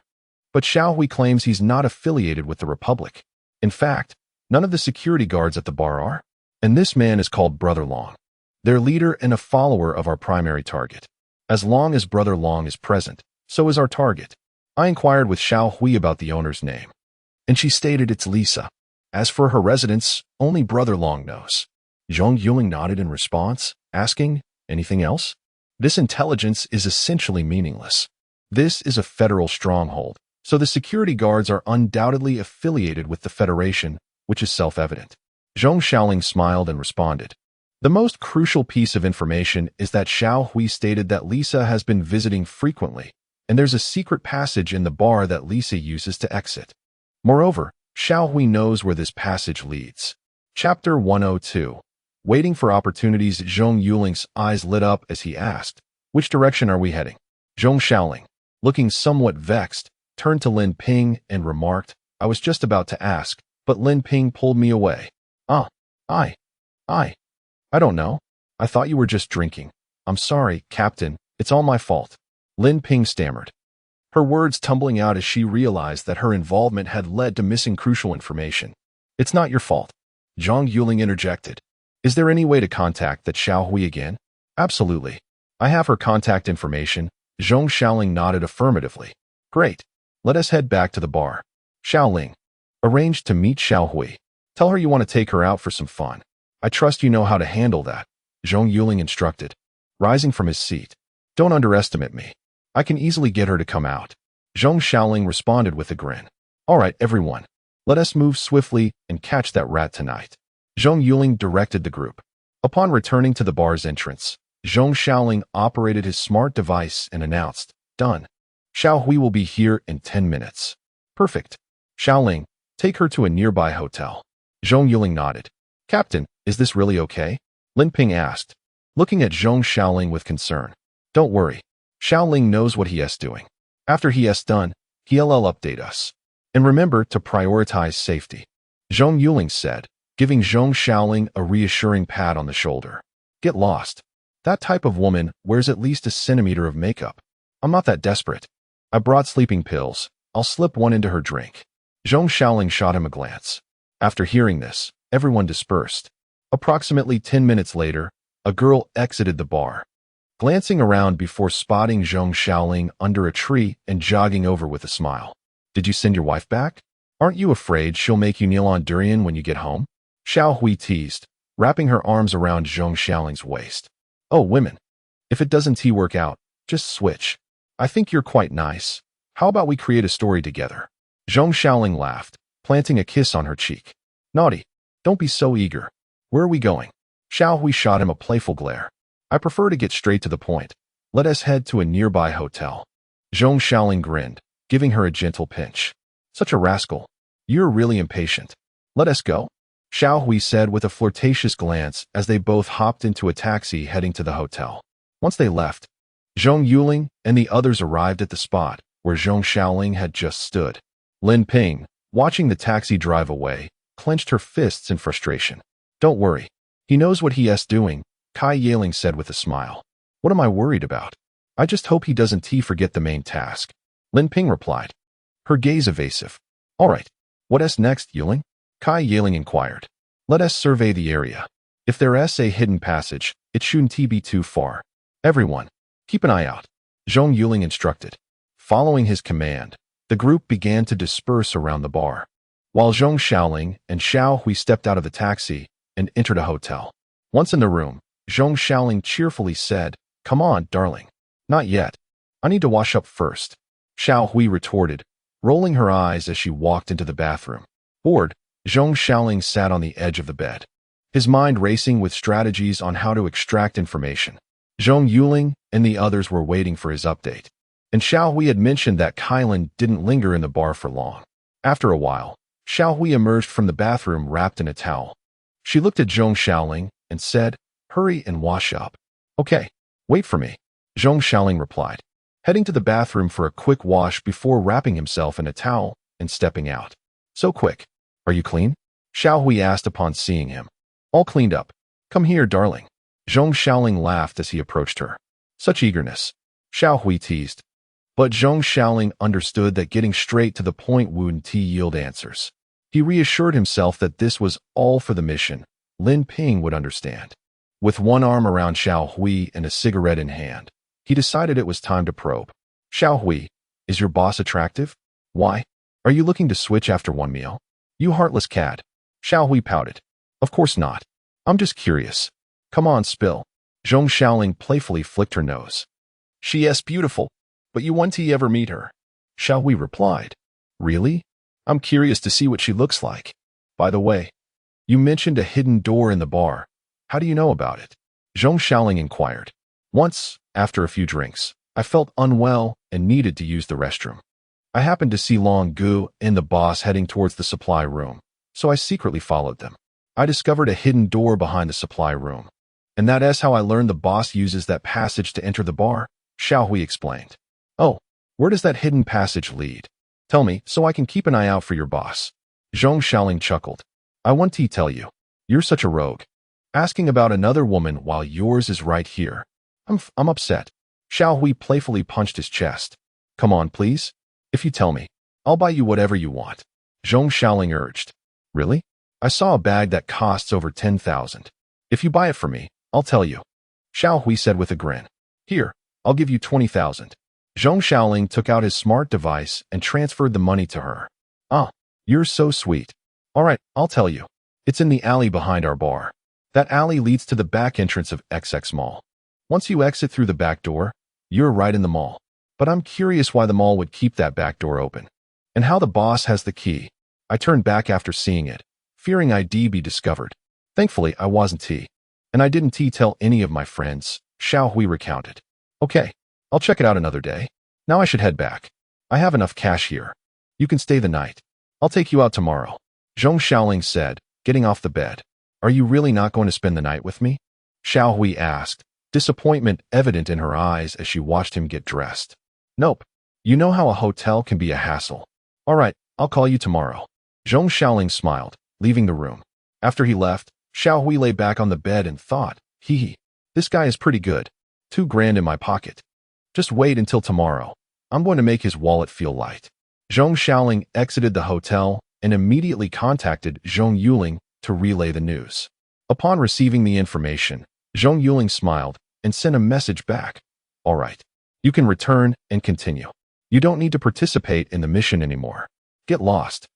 But Xiao Hui claims he's not affiliated with the Republic. In fact, none of the security guards at the bar are. And this man is called Brother Long, their leader and a follower of our primary target. As long as Brother Long is present, so is our target. I inquired with Xiao Hui about the owner's name, and she stated it's Lisa. As for her residence, only Brother Long knows. Zhong Yuling nodded in response, asking, anything else? This intelligence is essentially meaningless. This is a federal stronghold, so the security guards are undoubtedly affiliated with the Federation, which is self-evident. Zhong Xiaoling smiled and responded. The most crucial piece of information is that Xiao Hui stated that Lisa has been visiting frequently, and there's a secret passage in the bar that Lisa uses to exit. Moreover, Xiao Hui knows where this passage leads. Chapter 102. Waiting for opportunities. Zhong Yuling's eyes lit up as he asked, which direction are we heading? Zhong Xiaoling, looking somewhat vexed, turned to Lin Ping and remarked, I was just about to ask, but Lin Ping pulled me away. I don't know. I thought you were just drinking. I'm sorry, Captain, it's all my fault. Lin Ping stammered, her words tumbling out as she realized that her involvement had led to missing crucial information. It's not your fault. Zhong Yuling interjected. Is there any way to contact that Xiao Hui again? Absolutely. I have her contact information. Zhong Xiaoling nodded affirmatively. Great. Let us head back to the bar. Xiaoling, arrange to meet Xiao Hui. Tell her you want to take her out for some fun. I trust you know how to handle that, Zhong Yuling instructed, rising from his seat. Don't underestimate me. I can easily get her to come out. Zhong Xiaoling responded with a grin. All right, everyone. Let us move swiftly and catch that rat tonight. Zhong Yuling directed the group. Upon returning to the bar's entrance, Zhong Xiaoling operated his smart device and announced, done. Xiao Hui will be here in 10 minutes. Perfect. Xiaoling, take her to a nearby hotel. Zhong Yuling nodded. Captain, is this really okay? Lin Ping asked, looking at Zhong Xiaoling with concern. Don't worry. Xiaoling knows what he is doing. After he is done, he'll update us. And remember to prioritize safety. Zhong Yuling said, giving Zhong Xiaoling a reassuring pat on the shoulder. Get lost. That type of woman wears at least a centimeter of makeup. I'm not that desperate. I brought sleeping pills. I'll slip one into her drink. Zhong Xiaoling shot him a glance. After hearing this, everyone dispersed. Approximately 10 minutes later, a girl exited the bar, glancing around before spotting Zhong Xiaoling under a tree and jogging over with a smile. Did you send your wife back? Aren't you afraid she'll make you kneel on durian when you get home? Xiao Hui teased, wrapping her arms around Zhong Xiaoling's waist. Oh, women. If it doesn't work out, just switch. I think you're quite nice. How about we create a story together? Zhong Xiaoling laughed, planting a kiss on her cheek. Naughty. Don't be so eager. Where are we going? Xiao Hui shot him a playful glare. I prefer to get straight to the point. Let us head to a nearby hotel. Zhong Xiaoling grinned, giving her a gentle pinch. Such a rascal. You're really impatient. Let us go. Xiao Hui said with a flirtatious glance as they both hopped into a taxi heading to the hotel. Once they left, Zhong Yuling and the others arrived at the spot where Zhong Xiaoling had just stood. Lin Ping, watching the taxi drive away, clenched her fists in frustration. Don't worry. He knows what he is doing, Kai Yaling said with a smile. What am I worried about? I just hope he doesn't forget the main task. Lin Ping replied, her gaze evasive. All right. What is next, Yuling? Kai Yaling inquired. Let us survey the area. If there is a hidden passage, it shouldn't be too far. Everyone, keep an eye out. Zhong Yuling instructed. Following his command, the group began to disperse around the bar, while Zhong Xiaoling and Xiao Hui stepped out of the taxi and entered a hotel. Once in the room, Zhong Xiaoling cheerfully said, Come on, darling. Not yet. I need to wash up first. Xiao Hui retorted, rolling her eyes as she walked into the bathroom. Bored, Zhong Xiaoling sat on the edge of the bed, his mind racing with strategies on how to extract information. Zhong Yuling and the others were waiting for his update, and Xiao Hui had mentioned that Kylan didn't linger in the bar for long. After a while, Xiao Hui emerged from the bathroom wrapped in a towel. She looked at Zhong Xiaoling and said, Hurry and wash up. Okay, wait for me. Zhong Yuling replied, heading to the bathroom for a quick wash before wrapping himself in a towel and stepping out. So quick. Are you clean? Xiao Hui asked upon seeing him. All cleaned up. Come here, darling. Zhong Yuling laughed as he approached her. Such eagerness. Xiao Hui teased. But Zhong Yuling understood that getting straight to the point wouldn't yield answers. He reassured himself that this was all for the mission. Lin Ping would understand. With one arm around Xiao Hui and a cigarette in hand, he decided it was time to probe. Xiao Hui, is your boss attractive? Why? Are you looking to switch after one meal? You heartless cad. Xiao Hui pouted. Of course not. I'm just curious. Come on, spill. Zhong Yuling playfully flicked her nose. She is beautiful, but you want to ever meet her? Xiao Hui replied. Really? I'm curious to see what she looks like. By the way, you mentioned a hidden door in the bar. How do you know about it? Zhong Yuling inquired. Once, after a few drinks, I felt unwell and needed to use the restroom. I happened to see Long Gu and the boss heading towards the supply room, so I secretly followed them. I discovered a hidden door behind the supply room. And that is how I learned the boss uses that passage to enter the bar, Xiao Hui explained. Oh, where does that hidden passage lead? Tell me, so I can keep an eye out for your boss. Zhong Yuling chuckled. I want to tell you. You're such a rogue. Asking about another woman while yours is right here. I'm upset. Xiao Hui playfully punched his chest. Come on, please. If you tell me, I'll buy you whatever you want. Zhong Yuling urged. Really? I saw a bag that costs over 10,000. If you buy it for me, I'll tell you. Xiao Hui said with a grin. Here, I'll give you 20,000. Zhong Yuling took out his smart device and transferred the money to her. Ah, you're so sweet. All right, I'll tell you. It's in the alley behind our bar. That alley leads to the back entrance of XX Mall. Once you exit through the back door, you're right in the mall. But I'm curious why the mall would keep that back door open. And how the boss has the key. I turned back after seeing it, fearing I'd be discovered. Thankfully, I wasn't. And I didn't tell any of my friends, Xiao Hui recounted. Okay, I'll check it out another day. Now I should head back. I have enough cash here. You can stay the night. I'll take you out tomorrow. Zhong Yuling said, getting off the bed. Are you really not going to spend the night with me? Xiao Hui asked, disappointment evident in her eyes as she watched him get dressed. Nope. You know how a hotel can be a hassle. All right, I'll call you tomorrow. Zhong Yuling smiled, leaving the room. After he left, Xiao Hui lay back on the bed and thought, this guy is pretty good. 2 grand in my pocket. Just wait until tomorrow. I'm going to make his wallet feel light. Zhong Yuling exited the hotel and immediately contacted Zhong Yuling to relay the news. Upon receiving the information, Zhong Yuling smiled and sent a message back. All right. You can return and continue. You don't need to participate in the mission anymore. Get lost.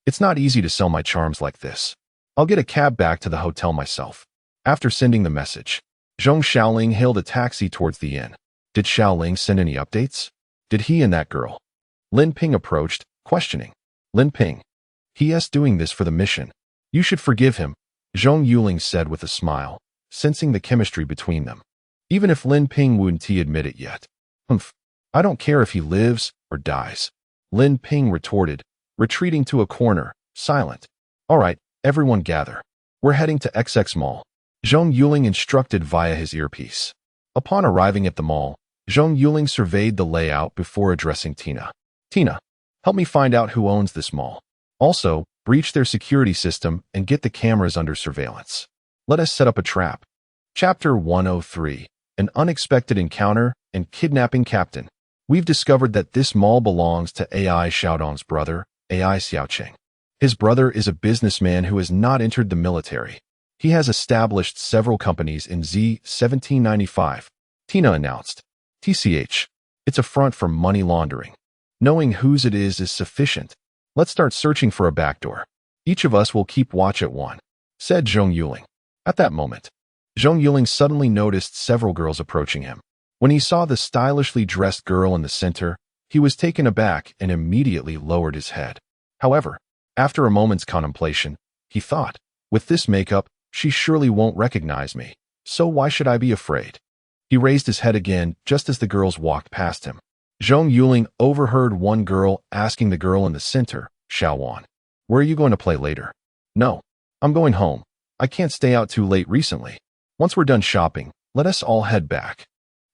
It's not easy to sell my charms like this. I'll get a cab back to the hotel myself. After sending the message, Zhong Yuling hailed a taxi towards the inn. Did Xiaoling send any updates? Did he and that girl? Lin Ping approached, questioning. Lin Ping. He is doing this for the mission. You should forgive him, Zhong Yuling said with a smile, sensing the chemistry between them. Even if Lin Ping wouldn't admit it yet. I don't care if he lives or dies. Lin Ping retorted, retreating to a corner, silent. All right, everyone gather. We're heading to XX Mall. Zhong Yuling instructed via his earpiece. Upon arriving at the mall, Zhong Yuling surveyed the layout before addressing Tina. Tina, help me find out who owns this mall. Also, breach their security system and get the cameras under surveillance. Let us set up a trap. Chapter 103, An Unexpected Encounter and Kidnapping Captain. We've discovered that this mall belongs to AI Xiaodong's brother, AI Xiaoqing. His brother is a businessman who has not entered the military. He has established several companies in Z1795. Tina announced. TCH. It's a front for money laundering. Knowing whose it is sufficient. Let's start searching for a backdoor. Each of us will keep watch at one, said Zhong Yuling. At that moment, Zhong Yuling suddenly noticed several girls approaching him. When he saw the stylishly dressed girl in the center, he was taken aback and immediately lowered his head. However, after a moment's contemplation, he thought, with this makeup, she surely won't recognize me, so why should I be afraid? He raised his head again just as the girls walked past him. Zhong Yuling overheard one girl asking the girl in the center, Xiaowan, where are you going to play later? No, I'm going home. I can't stay out too late recently. Once we're done shopping, let us all head back.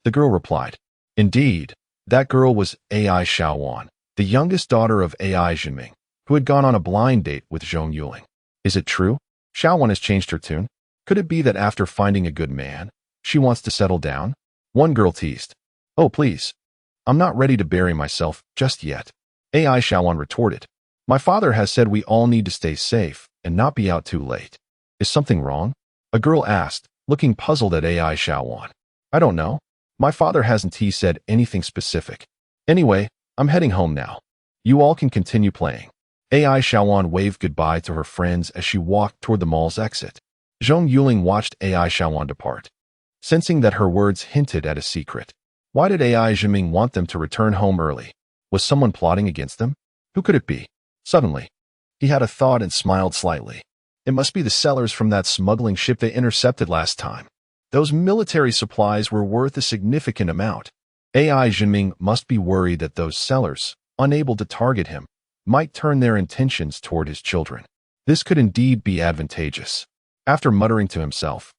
The girl replied. Indeed, that girl was AI Xiaowan, the youngest daughter of AI Zhiming, who had gone on a blind date with Zhong Yuling. Is it true? Xiaowan has changed her tune? Could it be that after finding a good man, she wants to settle down? One girl teased. Oh, please. I'm not ready to bury myself just yet. AI Xiaowan retorted. My father has said we all need to stay safe and not be out too late. Is something wrong? A girl asked, looking puzzled at AI Xiaowan. I don't know. My father hasn't said anything specific. Anyway, I'm heading home now. You all can continue playing. AI Xiaowan waved goodbye to her friends as she walked toward the mall's exit. Zhong Yuling watched AI Xiaowan depart, sensing that her words hinted at a secret. Why did AI Zhiming want them to return home early? Was someone plotting against them? Who could it be? Suddenly, he had a thought and smiled slightly. It must be the sellers from that smuggling ship they intercepted last time. Those military supplies were worth a significant amount. AI Zhiming must be worried that those sellers, unable to target him, might turn their intentions toward his children. This could indeed be advantageous. After muttering to himself,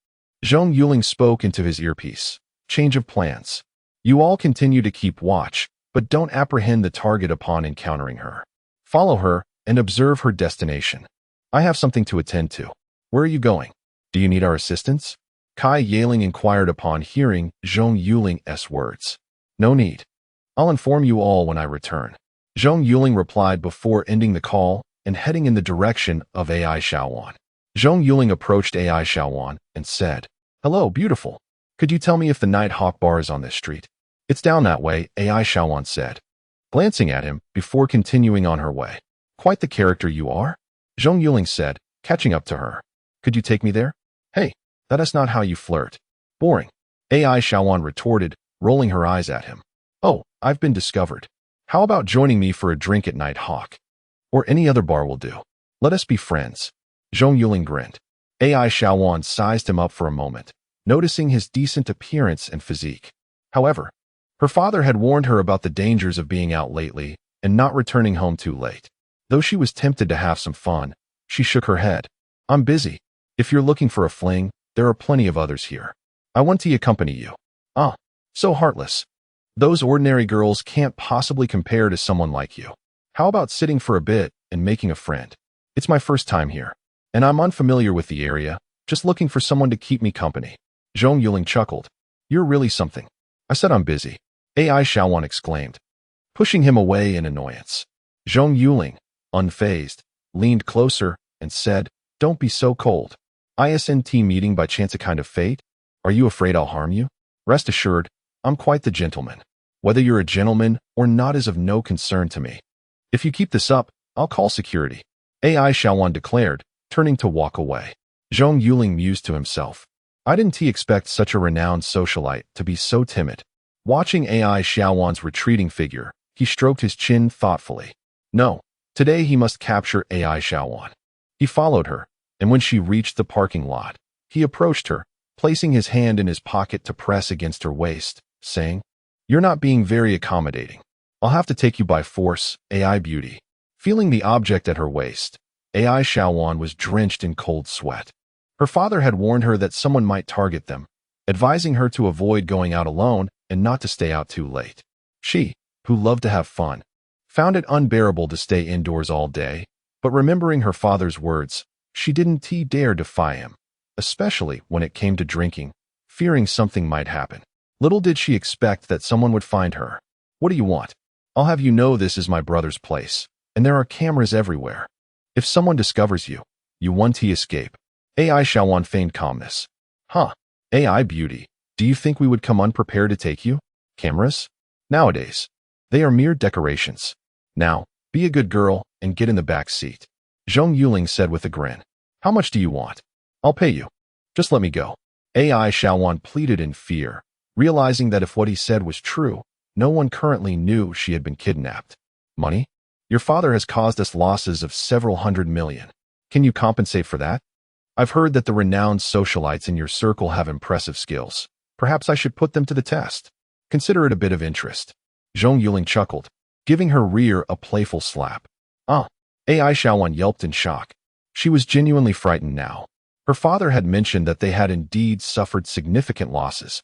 Zhong Yuling spoke into his earpiece. Change of plans. You all continue to keep watch, but don't apprehend the target upon encountering her. Follow her and observe her destination. I have something to attend to. Where are you going? Do you need our assistance? Kai Yaling inquired upon hearing Zhong Yuling's words. No need. I'll inform you all when I return. Zhong Yuling replied before ending the call and heading in the direction of AI Xiaowan. Zhong Yuling approached AI Xiaowan and said, Hello, beautiful. Could you tell me if the Night Hawk bar is on this street? It's down that way, AI Xiaowan said, glancing at him before continuing on her way. Quite the character you are, Zhong Yuling said, catching up to her. Could you take me there? Hey, that is not how you flirt. Boring. AI Xiaowan retorted, rolling her eyes at him. Oh, I've been discovered. How about joining me for a drink at Night Hawk? Or any other bar will do. Let us be friends. Zhong Yuling grinned. AI Xiaowan sized him up for a moment, noticing his decent appearance and physique. However, her father had warned her about the dangers of being out lately and not returning home too late. Though she was tempted to have some fun, she shook her head. I'm busy. If you're looking for a fling, there are plenty of others here. I want to accompany you. Ah, so heartless. Those ordinary girls can't possibly compare to someone like you. How about sitting for a bit and making a friend? It's my first time here, and I'm unfamiliar with the area, just looking for someone to keep me company. Zhong Yuling chuckled. You're really something. I said I'm busy. AI Xiaowan exclaimed, pushing him away in annoyance. Zhong Yuling, unfazed, leaned closer and said, Don't be so cold. Isn't meeting by chance a kind of fate? Are you afraid I'll harm you? Rest assured, I'm quite the gentleman. Whether you're a gentleman or not is of no concern to me. If you keep this up, I'll call security. AI Xiaowan declared, turning to walk away. Zhong Yuling mused to himself. I didn't expect such a renowned socialite to be so timid. Watching AI Xiaowan's retreating figure, he stroked his chin thoughtfully. No, today he must capture AI Xiaowan. He followed her, and when she reached the parking lot, he approached her, placing his hand in his pocket to press against her waist, saying, You're not being very accommodating. I'll have to take you by force, AI beauty. Feeling the object at her waist, AI Xiaowan was drenched in cold sweat. Her father had warned her that someone might target them, advising her to avoid going out alone and not to stay out too late. She, who loved to have fun, found it unbearable to stay indoors all day, but remembering her father's words, she didn't dare defy him, especially when it came to drinking, fearing something might happen. Little did she expect that someone would find her. What do you want? I'll have you know this is my brother's place, and there are cameras everywhere. If someone discovers you, you want to escape. AI Xiaowan feigned calmness. Huh, AI beauty, do you think we would come unprepared to take you? Cameras? Nowadays, they are mere decorations. Now, be a good girl and get in the back seat. Zhong Yuling said with a grin. How much do you want? I'll pay you. Just let me go. AI Xiaowan pleaded in fear, realizing that if what he said was true, no one currently knew she had been kidnapped. Money? Your father has caused us losses of several hundred million. Can you compensate for that? I've heard that the renowned socialites in your circle have impressive skills. Perhaps I should put them to the test. Consider it a bit of interest. Zhong Yuling chuckled, giving her rear a playful slap. Ah! AI Xiaowan yelped in shock. She was genuinely frightened now. Her father had mentioned that they had indeed suffered significant losses.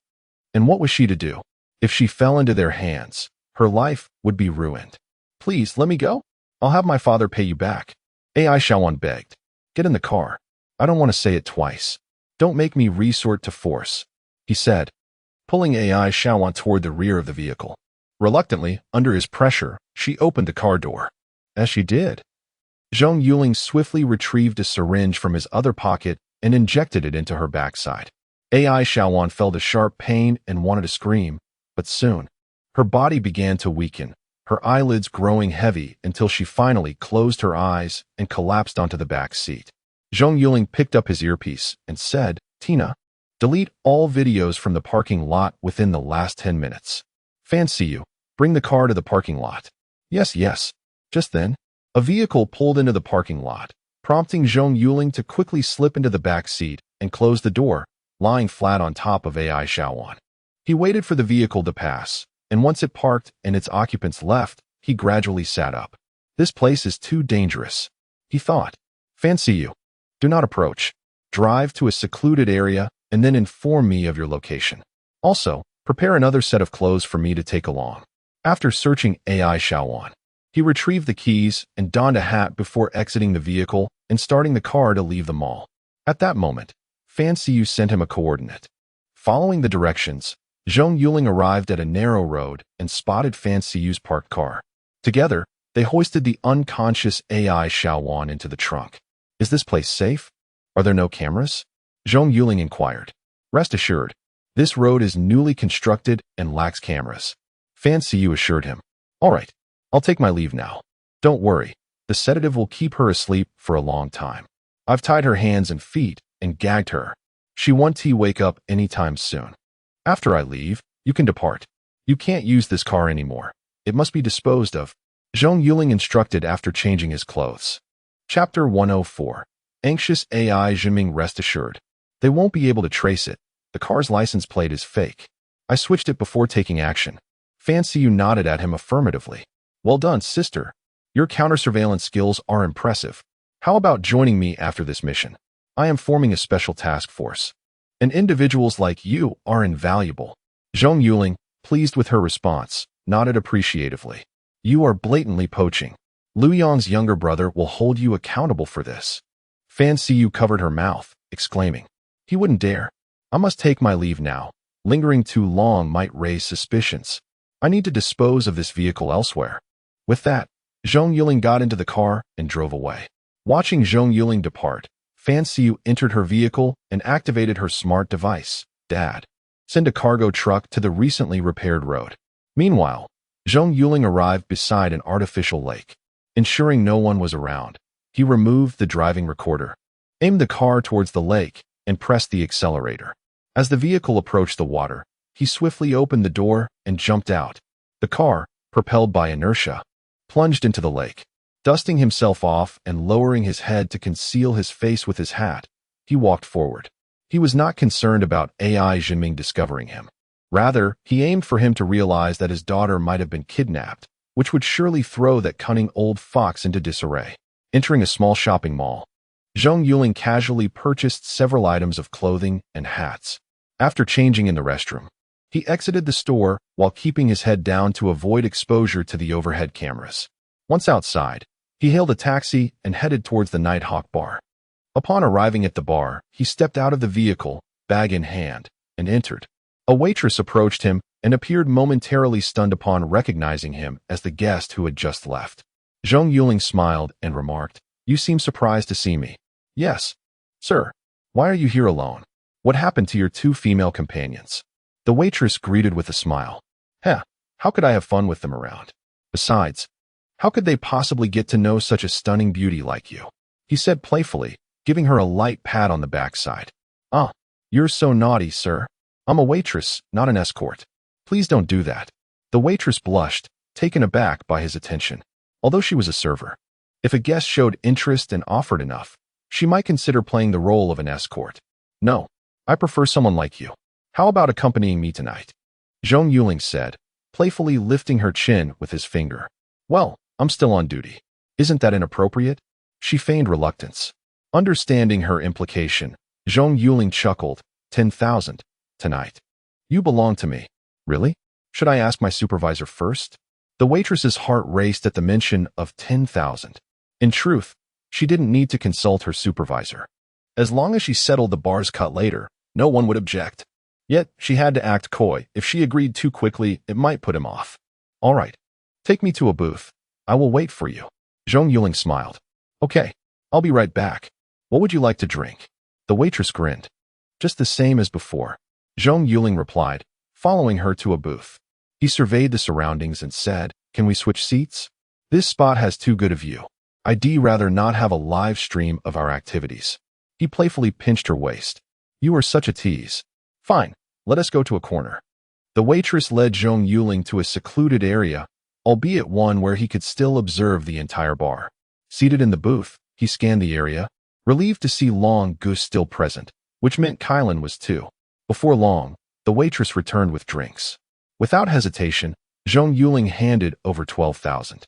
And what was she to do? If she fell into their hands, her life would be ruined. Please, let me go. I'll have my father pay you back. AI Shawan begged. Get in the car. I don't want to say it twice. Don't make me resort to force, he said, pulling AI Shawan toward the rear of the vehicle. Reluctantly, under his pressure, she opened the car door. As she did, Zhong Yuling swiftly retrieved a syringe from his other pocket and injected it into her backside. AI Shawan felt a sharp pain and wanted to scream, but soon, her body began to weaken, her eyelids growing heavy until she finally closed her eyes and collapsed onto the back seat. Zhong Yuling picked up his earpiece and said, Tina, delete all videos from the parking lot within the last 10 minutes. Fancy you. Bring the car to the parking lot. Yes, yes. Just then, a vehicle pulled into the parking lot, prompting Zhong Yuling to quickly slip into the back seat and close the door, lying flat on top of AI Shawan. He waited for the vehicle to pass, and once it parked and its occupants left, he gradually sat up. This place is too dangerous, he thought. Fancy you. Do not approach. Drive to a secluded area and then inform me of your location. Also, prepare another set of clothes for me to take along. After searching AI Shawan, he retrieved the keys and donned a hat before exiting the vehicle and starting the car to leave the mall. At that moment, Fancy You sent him a coordinate. Following the directions, Zhong Yuling arrived at a narrow road and spotted Fancy You's parked car. Together, they hoisted the unconscious AI Shawan into the trunk. Is this place safe? Are there no cameras? Zhong Yuling inquired. Rest assured, this road is newly constructed and lacks cameras. Fancy You assured him. All right. I'll take my leave now. Don't worry, the sedative will keep her asleep for a long time. I've tied her hands and feet and gagged her. She won't wake up anytime soon. After I leave, you can depart. You can't use this car anymore. It must be disposed of, Zhong Yuling instructed after changing his clothes. Chapter 104. Anxious AI Zhiming. Rest assured. They won't be able to trace it. The car's license plate is fake. I switched it before taking action. Fancy You nodded at him affirmatively. Well done, sister. Your counter-surveillance skills are impressive. How about joining me after this mission? I am forming a special task force. And individuals like you are invaluable. Zhong Yuling, pleased with her response, nodded appreciatively. You are blatantly poaching. Liu Yang's younger brother will hold you accountable for this. Fancy You covered her mouth, exclaiming. He wouldn't dare. I must take my leave now. Lingering too long might raise suspicions. I need to dispose of this vehicle elsewhere. With that, Zhong Yuling got into the car and drove away. Watching Zhong Yuling depart, Fancy You entered her vehicle and activated her smart device. Dad, send a cargo truck to the recently repaired road. Meanwhile, Zhong Yuling arrived beside an artificial lake. Ensuring no one was around, he removed the driving recorder, aimed the car towards the lake, and pressed the accelerator. As the vehicle approached the water, he swiftly opened the door and jumped out. The car, propelled by inertia, plunged into the lake. Dusting himself off and lowering his head to conceal his face with his hat, he walked forward. He was not concerned about AI Zhiming discovering him. Rather, he aimed for him to realize that his daughter might have been kidnapped, which would surely throw that cunning old fox into disarray. Entering a small shopping mall, Zhong Yuling casually purchased several items of clothing and hats. After changing in the restroom, he exited the store while keeping his head down to avoid exposure to the overhead cameras. Once outside, he hailed a taxi and headed towards the Nighthawk bar. Upon arriving at the bar, he stepped out of the vehicle, bag in hand, and entered. A waitress approached him and appeared momentarily stunned upon recognizing him as the guest who had just left. Zhong Yuling smiled and remarked, You seem surprised to see me. Yes, sir. Why are you here alone? What happened to your two female companions? The waitress greeted with a smile. How could I have fun with them around? Besides, how could they possibly get to know such a stunning beauty like you? He said playfully, giving her a light pat on the backside. You're so naughty, sir. I'm a waitress, not an escort. Please don't do that. The waitress blushed, taken aback by his attention. Although she was a server, if a guest showed interest and offered enough, she might consider playing the role of an escort. No, I prefer someone like you. How about accompanying me tonight? Zhong Yuling said, playfully lifting her chin with his finger. Well, I'm still on duty. Isn't that inappropriate? She feigned reluctance. Understanding her implication, Zhong Yuling chuckled. 10,000. Tonight. You belong to me. Really? Should I ask my supervisor first? The waitress's heart raced at the mention of 10,000. In truth, she didn't need to consult her supervisor. As long as she settled the bar's cut later, no one would object. Yet, she had to act coy. If she agreed too quickly, it might put him off. All right. Take me to a booth. I will wait for you. Zhong Yuling smiled. Okay, I'll be right back. What would you like to drink? The waitress grinned. Just the same as before. Zhong Yuling replied, following her to a booth. He surveyed the surroundings and said, Can we switch seats? This spot has too good a view. I'd rather not have a live stream of our activities. He playfully pinched her waist. You are such a tease. Fine, let us go to a corner. The waitress led Zhong Yuling to a secluded area, albeit one where he could still observe the entire bar. Seated in the booth, he scanned the area, relieved to see Long Goose still present, which meant Kylan was too. Before long, the waitress returned with drinks. Without hesitation, Zhong Yuling handed over 12,000.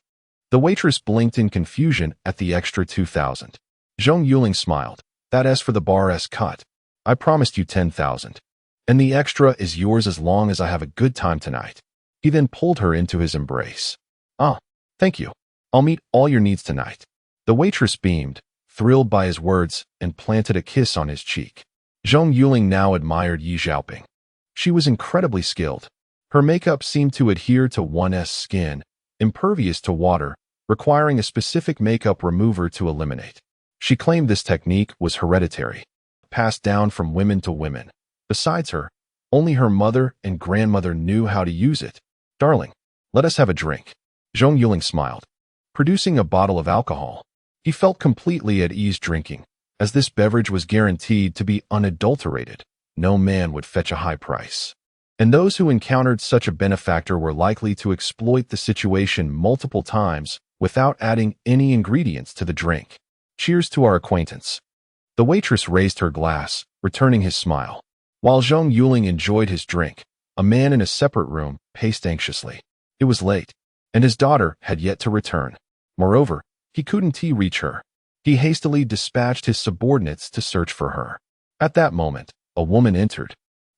The waitress blinked in confusion at the extra 2,000. Zhong Yuling smiled. That's for the bar's cut. I promised you 10,000. And the extra is yours as long as I have a good time tonight. He then pulled her into his embrace. Ah, thank you. I'll meet all your needs tonight. The waitress beamed, thrilled by his words, and planted a kiss on his cheek. Zhong Yuling now admired Yi Xiaoping. She was incredibly skilled. Her makeup seemed to adhere to one's skin, impervious to water, requiring a specific makeup remover to eliminate. She claimed this technique was hereditary, passed down from women to women. Besides her, only her mother and grandmother knew how to use it. Darling, let us have a drink. Zhong Yuling smiled, producing a bottle of alcohol. He felt completely at ease drinking, as this beverage was guaranteed to be unadulterated. No man would fetch a high price. And those who encountered such a benefactor were likely to exploit the situation multiple times without adding any ingredients to the drink. Cheers to our acquaintance. The waitress raised her glass, returning his smile. While Zhong Yuling enjoyed his drink, a man in a separate room paced anxiously. It was late, and his daughter had yet to return. Moreover, he couldn't reach her. He hastily dispatched his subordinates to search for her. At that moment, a woman entered,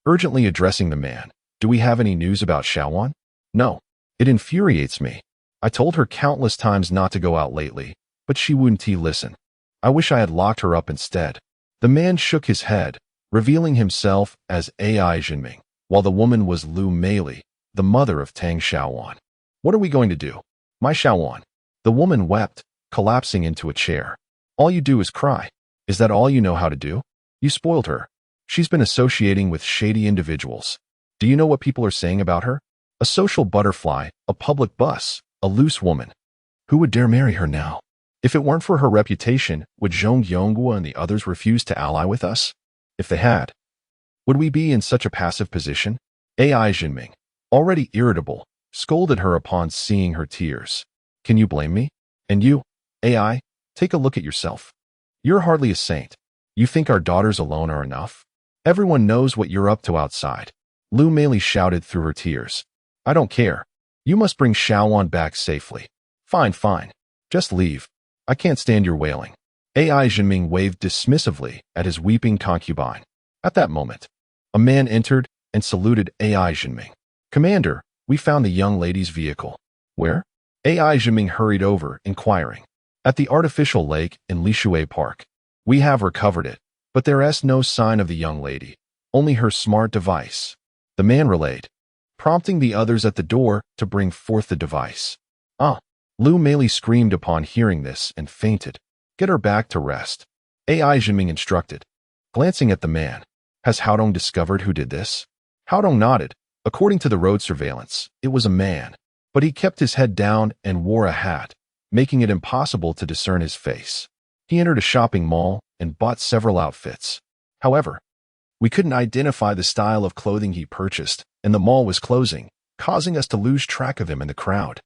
urgently addressing the man. Do we have any news about Xiaowan? No. It infuriates me. I told her countless times not to go out lately, but she wouldn't listen. I wish I had locked her up instead. The man shook his head, revealing himself as AI Jinming, while the woman was Lu Meili, the mother of Tang Xiaowan. What are we going to do? My Xiaowan. The woman wept, collapsing into a chair. All you do is cry. Is that all you know how to do? You spoiled her. She's been associating with shady individuals. Do you know what people are saying about her? A social butterfly, a public bus, a loose woman. Who would dare marry her now? If it weren't for her reputation, would Zhong Yonghua and the others refuse to ally with us? If they had, would we be in such a passive position? AI Jinming, already irritable, scolded her upon seeing her tears. Can you blame me? And you, AI, take a look at yourself. You're hardly a saint. You think our daughters alone are enough? Everyone knows what you're up to outside. Lu Meili shouted through her tears. I don't care. You must bring Xiaowan back safely. Fine, fine. Just leave. I can't stand your wailing. AI Jinming waved dismissively at his weeping concubine. At that moment, a man entered and saluted AI Jinming. Commander, we found the young lady's vehicle. Where? AI Jinming hurried over, inquiring. At the artificial lake in Lishui Park. We have recovered it, but there's no sign of the young lady, only her smart device. The man relayed, prompting the others at the door to bring forth the device. Ah! Lu Meili screamed upon hearing this and fainted. Get her back to rest. AI Jinming instructed. Glancing at the man, has Haodong discovered who did this? Haodong nodded. According to the road surveillance, it was a man, but he kept his head down and wore a hat, making it impossible to discern his face. He entered a shopping mall and bought several outfits. However, we couldn't identify the style of clothing he purchased, and the mall was closing, causing us to lose track of him in the crowd.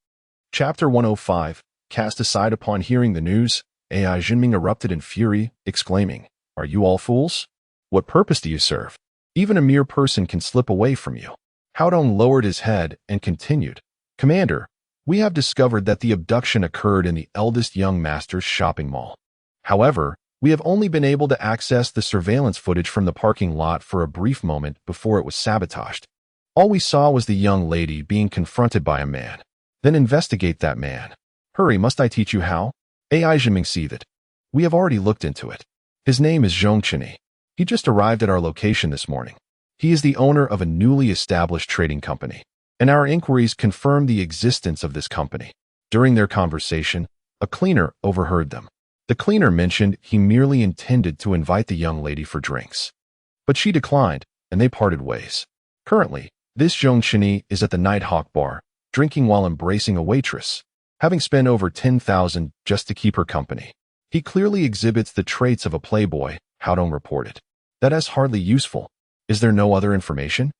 Chapter 105, cast aside upon hearing the news, AI Jinming erupted in fury, exclaiming, Are you all fools? What purpose do you serve? Even a mere person can slip away from you. Haodong lowered his head and continued, Commander, we have discovered that the abduction occurred in the eldest young master's shopping mall. However, we have only been able to access the surveillance footage from the parking lot for a brief moment before it was sabotaged. All we saw was the young lady being confronted by a man. Then investigate that man. Hurry, must I teach you how? AI Zhiming seethed. We have already looked into it. His name is Zhong Yuling. He just arrived at our location this morning. He is the owner of a newly established trading company, and our inquiries confirm the existence of this company. During their conversation, a cleaner overheard them. The cleaner mentioned he merely intended to invite the young lady for drinks. But she declined, and they parted ways. Currently, this Zhong Yuling is at the Nighthawk bar, drinking while embracing a waitress, having spent over 10,000 just to keep her company. He clearly exhibits the traits of a playboy, Haodong reported. That is hardly useful. Is there no other information?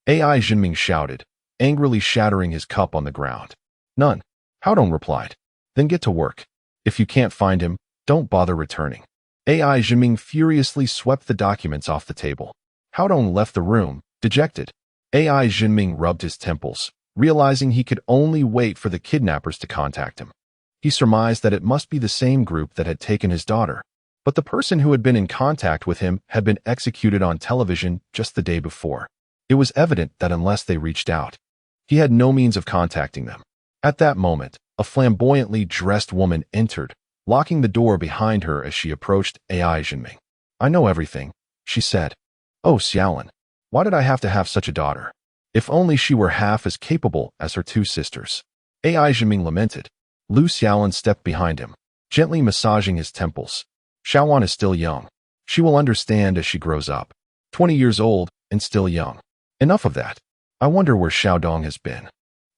AI Zhiming shouted, angrily shattering his cup on the ground. None, Haodong replied. Then get to work. If you can't find him, don't bother returning. AI Zhiming furiously swept the documents off the table. Haodong left the room, dejected. AI Zhiming rubbed his temples, realizing he could only wait for the kidnappers to contact him. He surmised that it must be the same group that had taken his daughter. But the person who had been in contact with him had been executed on television just the day before. It was evident that unless they reached out, he had no means of contacting them. At that moment, a flamboyantly dressed woman entered, locking the door behind her as she approached AI Zhiming. I know everything, she said. Oh, Xiaolin, why did I have to have such a daughter? If only she were half as capable as her two sisters. AI Zhiming lamented. Lu Xiaolin stepped behind him, gently massaging his temples. Xiaowan is still young. She will understand as she grows up. 20 years old and still young. Enough of that. I wonder where Xiaodong has been.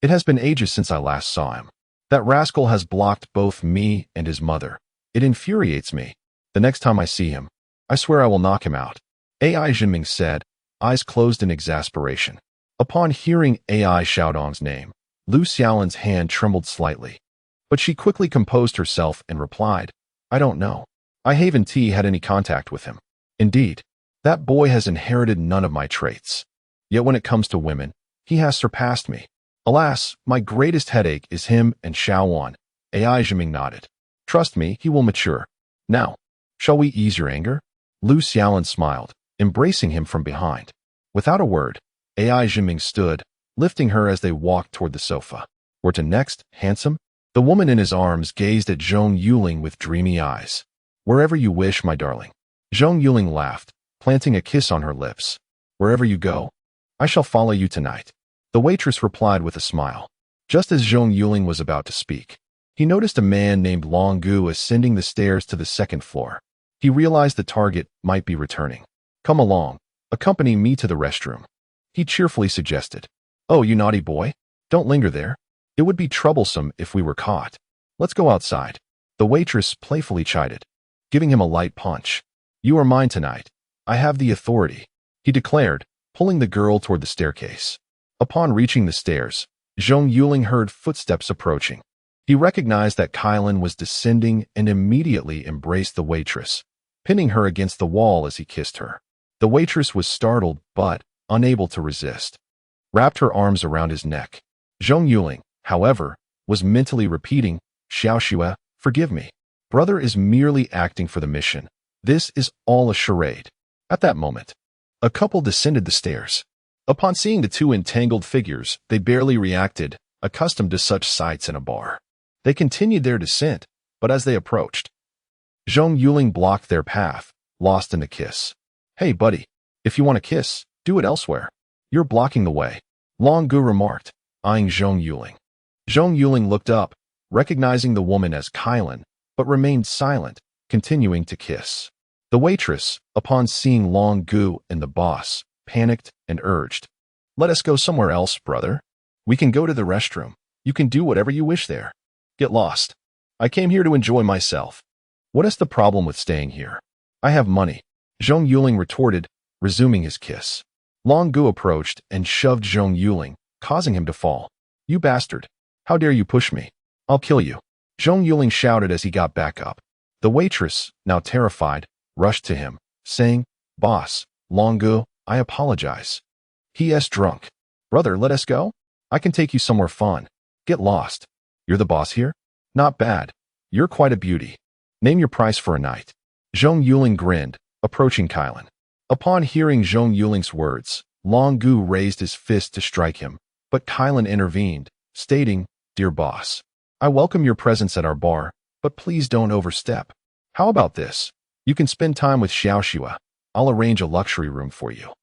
It has been ages since I last saw him. That rascal has blocked both me and his mother. It infuriates me. The next time I see him, I swear I will knock him out. AI Zhiming said, eyes closed in exasperation. Upon hearing AI Xiaodong's name, Lu Xiaolin's hand trembled slightly. But she quickly composed herself and replied, I don't know. I haven't had any contact with him. Indeed, that boy has inherited none of my traits. Yet when it comes to women, he has surpassed me. Alas, my greatest headache is him and Xiaowan. AI Zhiming nodded. Trust me, he will mature. Now, shall we ease your anger? Lu Xiaolin smiled, embracing him from behind. Without a word, AI Zhiming stood, lifting her as they walked toward the sofa. Where to next, handsome? The woman in his arms gazed at Zhong Yuling with dreamy eyes. Wherever you wish, my darling. Zhong Yuling laughed, planting a kiss on her lips. Wherever you go, I shall follow you tonight. The waitress replied with a smile. Just as Zhong Yuling was about to speak, he noticed a man named Long Gu ascending the stairs to the second floor. He realized the target might be returning. Come along, accompany me to the restroom. He cheerfully suggested. Oh, you naughty boy, don't linger there. It would be troublesome if we were caught. Let's go outside. The waitress playfully chided, giving him a light punch. You are mine tonight. I have the authority, he declared, pulling the girl toward the staircase. Upon reaching the stairs, Zhong Yuling heard footsteps approaching. He recognized that Kylan was descending and immediately embraced the waitress, pinning her against the wall as he kissed her. The waitress was startled but unable to resist, wrapped her arms around his neck. Zhong Yuling, however, was mentally repeating, Xiaoxue, forgive me. Brother is merely acting for the mission. This is all a charade. At that moment, a couple descended the stairs. Upon seeing the two entangled figures, they barely reacted, accustomed to such sights in a bar. They continued their descent, but as they approached, Zhong Yuling blocked their path, lost in a kiss. Hey, buddy, if you want a kiss, do it elsewhere. You're blocking the way, Long Gu remarked, eyeing Zhong Yuling. Zhong Yuling looked up, recognizing the woman as Kylan, but remained silent, continuing to kiss. The waitress, upon seeing Long Gu and the boss, panicked and urged, Let us go somewhere else, brother. We can go to the restroom. You can do whatever you wish there. Get lost. I came here to enjoy myself. What is the problem with staying here? I have money, Zhong Yuling retorted, resuming his kiss. Long Gu approached and shoved Zhong Yuling, causing him to fall. You bastard. How dare you push me? I'll kill you. Zhong Yuling shouted as he got back up. The waitress, now terrified, rushed to him, saying, Boss, Long Gu, I apologize. He*s drunk. Brother, let us go? I can take you somewhere fun. Get lost. You're the boss here? Not bad. You're quite a beauty. Name your price for a night. Zhong Yuling grinned, approaching Kylan. Upon hearing Zhong Yuling's words, Long Gu raised his fist to strike him, but Kylan intervened, stating, "Dear boss, I welcome your presence at our bar, but please don't overstep. How about this? You can spend time with Xiaoxua. I'll arrange a luxury room for you.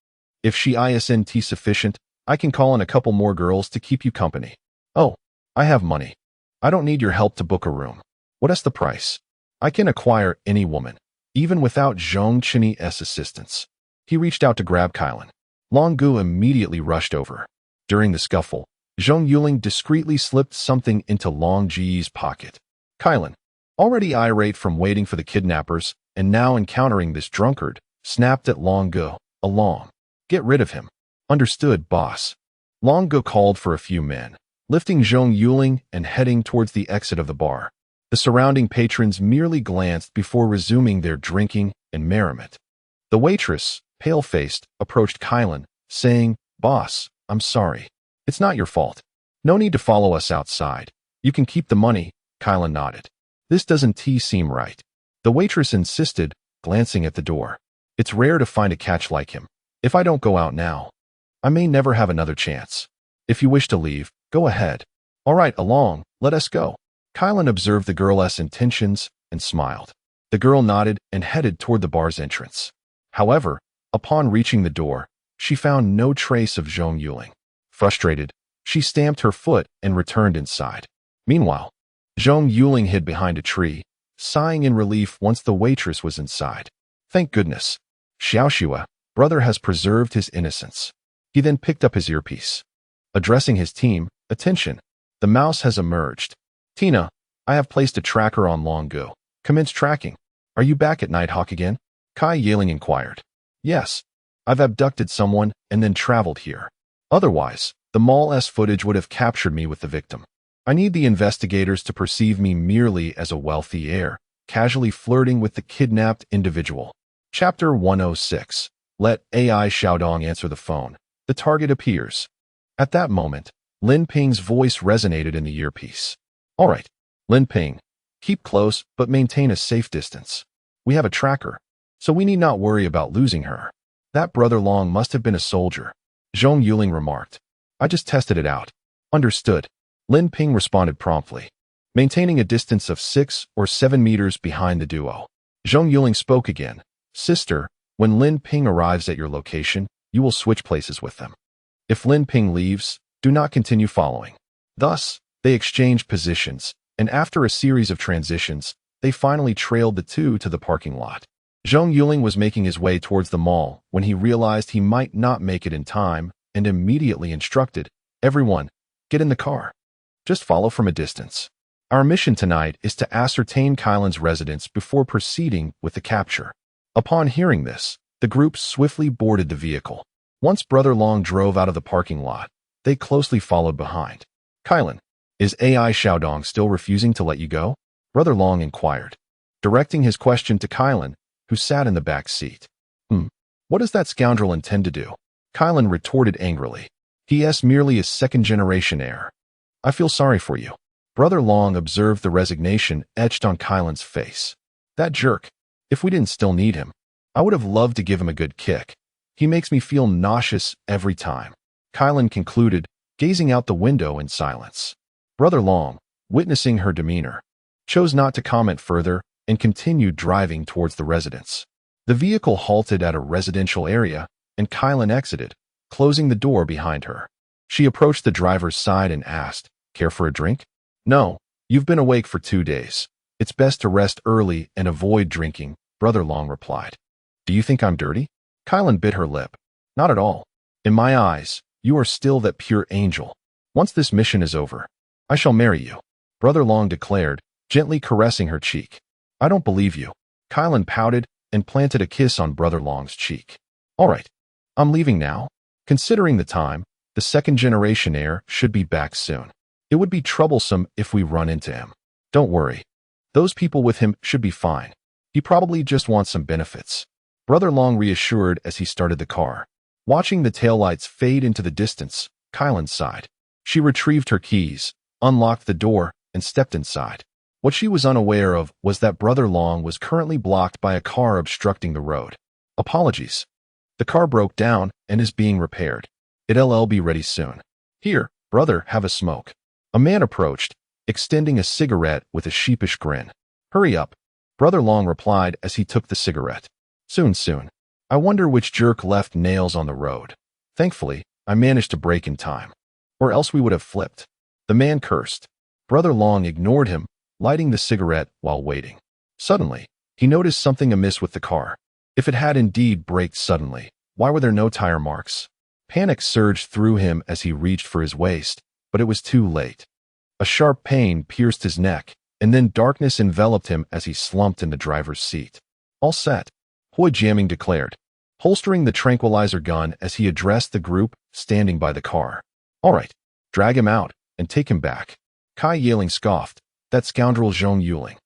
If she isn't sufficient, I can call in a couple more girls to keep you company. Oh, I have money. I don't need your help to book a room. What's the price? I can acquire any woman, even without Zhong Yuling assistance." He reached out to grab Kylan. Long Gu immediately rushed over. During the scuffle, Zhong Yuling discreetly slipped something into Long Ji's pocket. Kylan, already irate from waiting for the kidnappers and now encountering this drunkard, snapped at Long Gu, "Along. Get rid of him." "Understood, boss." Long Gu called for a few men, lifting Zhong Yuling and heading towards the exit of the bar. The surrounding patrons merely glanced before resuming their drinking and merriment. The waitress, pale-faced, approached Kylan, saying, "Boss, I'm sorry. It's not your fault. No need to follow us outside. You can keep the money." Kylan nodded. "This doesn't seem right." The waitress insisted, glancing at the door. "It's rare to find a catch like him. If I don't go out now, I may never have another chance. If you wish to leave, go ahead." "All right, along, let us go." Kylan observed the girl's intentions and smiled. The girl nodded and headed toward the bar's entrance. However, upon reaching the door, she found no trace of Zhong Yuling. Frustrated, she stamped her foot and returned inside. Meanwhile, Zhong Yuling hid behind a tree, sighing in relief once the waitress was inside. "Thank goodness. Xiaoxua, brother has preserved his innocence." He then picked up his earpiece. Addressing his team, "Attention, the mouse has emerged. Tina, I have placed a tracker on Long Gu. Commence tracking." "Are you back at Nighthawk again?" Kai Yiling inquired. "Yes. I've abducted someone and then traveled here. Otherwise, the mall's footage would have captured me with the victim. I need the investigators to perceive me merely as a wealthy heir, casually flirting with the kidnapped individual." Chapter 106. Let AI Xiaodong answer the phone. The target appears. At that moment, Lin Ping's voice resonated in the earpiece. "All right, Lin Ping, keep close but maintain a safe distance. We have a tracker, so we need not worry about losing her." "That brother Long must have been a soldier," Zhong Yuling remarked. "I just tested it out." "Understood," Lin Ping responded promptly, maintaining a distance of 6 or 7 meters behind the duo. Zhong Yuling spoke again. "Sister, when Lin Ping arrives at your location, you will switch places with them. If Lin Ping leaves, do not continue following." Thus, they exchanged positions, and after a series of transitions, they finally trailed the two to the parking lot. Zhong Yuling was making his way towards the mall when he realized he might not make it in time and immediately instructed, "Everyone, get in the car. Just follow from a distance. Our mission tonight is to ascertain Kylan's residence before proceeding with the capture." Upon hearing this, the group swiftly boarded the vehicle. Once Brother Long drove out of the parking lot, they closely followed behind. "Kylan, is AI Xiaodong still refusing to let you go?" Brother Long inquired, directing his question to Kylan, who sat in the back seat. What does that scoundrel intend to do?" Kylan retorted angrily. "He is merely a second-generation heir. I feel sorry for you." Brother Long observed the resignation etched on Kylan's face. "That jerk. If we didn't still need him, I would have loved to give him a good kick. He makes me feel nauseous every time," Kylan concluded, gazing out the window in silence. Brother Long, witnessing her demeanor, chose not to comment further and continued driving towards the residence. The vehicle halted at a residential area, and Kylan exited, closing the door behind her. She approached the driver's side and asked, "Care for a drink?" "No, you've been awake for 2 days. It's best to rest early and avoid drinking," Brother Long replied. "Do you think I'm dirty?" Kylan bit her lip. "Not at all. In my eyes, you are still that pure angel. Once this mission is over, I shall marry you," Brother Long declared, gently caressing her cheek. "I don't believe you." Kylan pouted and planted a kiss on Brother Long's cheek. "All right, I'm leaving now. Considering the time, the second-generation heir should be back soon. It would be troublesome if we run into him. Don't worry. Those people with him should be fine. He probably just wants some benefits," Brother Long reassured as he started the car. Watching the taillights fade into the distance, Kylan sighed. She retrieved her keys, unlocked the door, and stepped inside. What she was unaware of was that Brother Long was currently blocked by a car obstructing the road. "Apologies." The car broke down and is being repaired. It'll be ready soon. Here, brother, have a smoke. A man approached, extending a cigarette with a sheepish grin. Hurry up, Brother Long replied as he took the cigarette. Soon. I wonder which jerk left nails on the road. Thankfully, I managed to brake in time. Or else we would have flipped. The man cursed. Brother Long ignored him, lighting the cigarette while waiting. Suddenly, he noticed something amiss with the car. If it had indeed braked suddenly, why were there no tire marks? Panic surged through him as he reached for his waist, but it was too late. A sharp pain pierced his neck, and then darkness enveloped him as he slumped in the driver's seat. All set, Zhong Yuling declared, holstering the tranquilizer gun as he addressed the group standing by the car. All right, drag him out and take him back. Zhong Yuling scoffed. That scoundrel Zhong Yuling.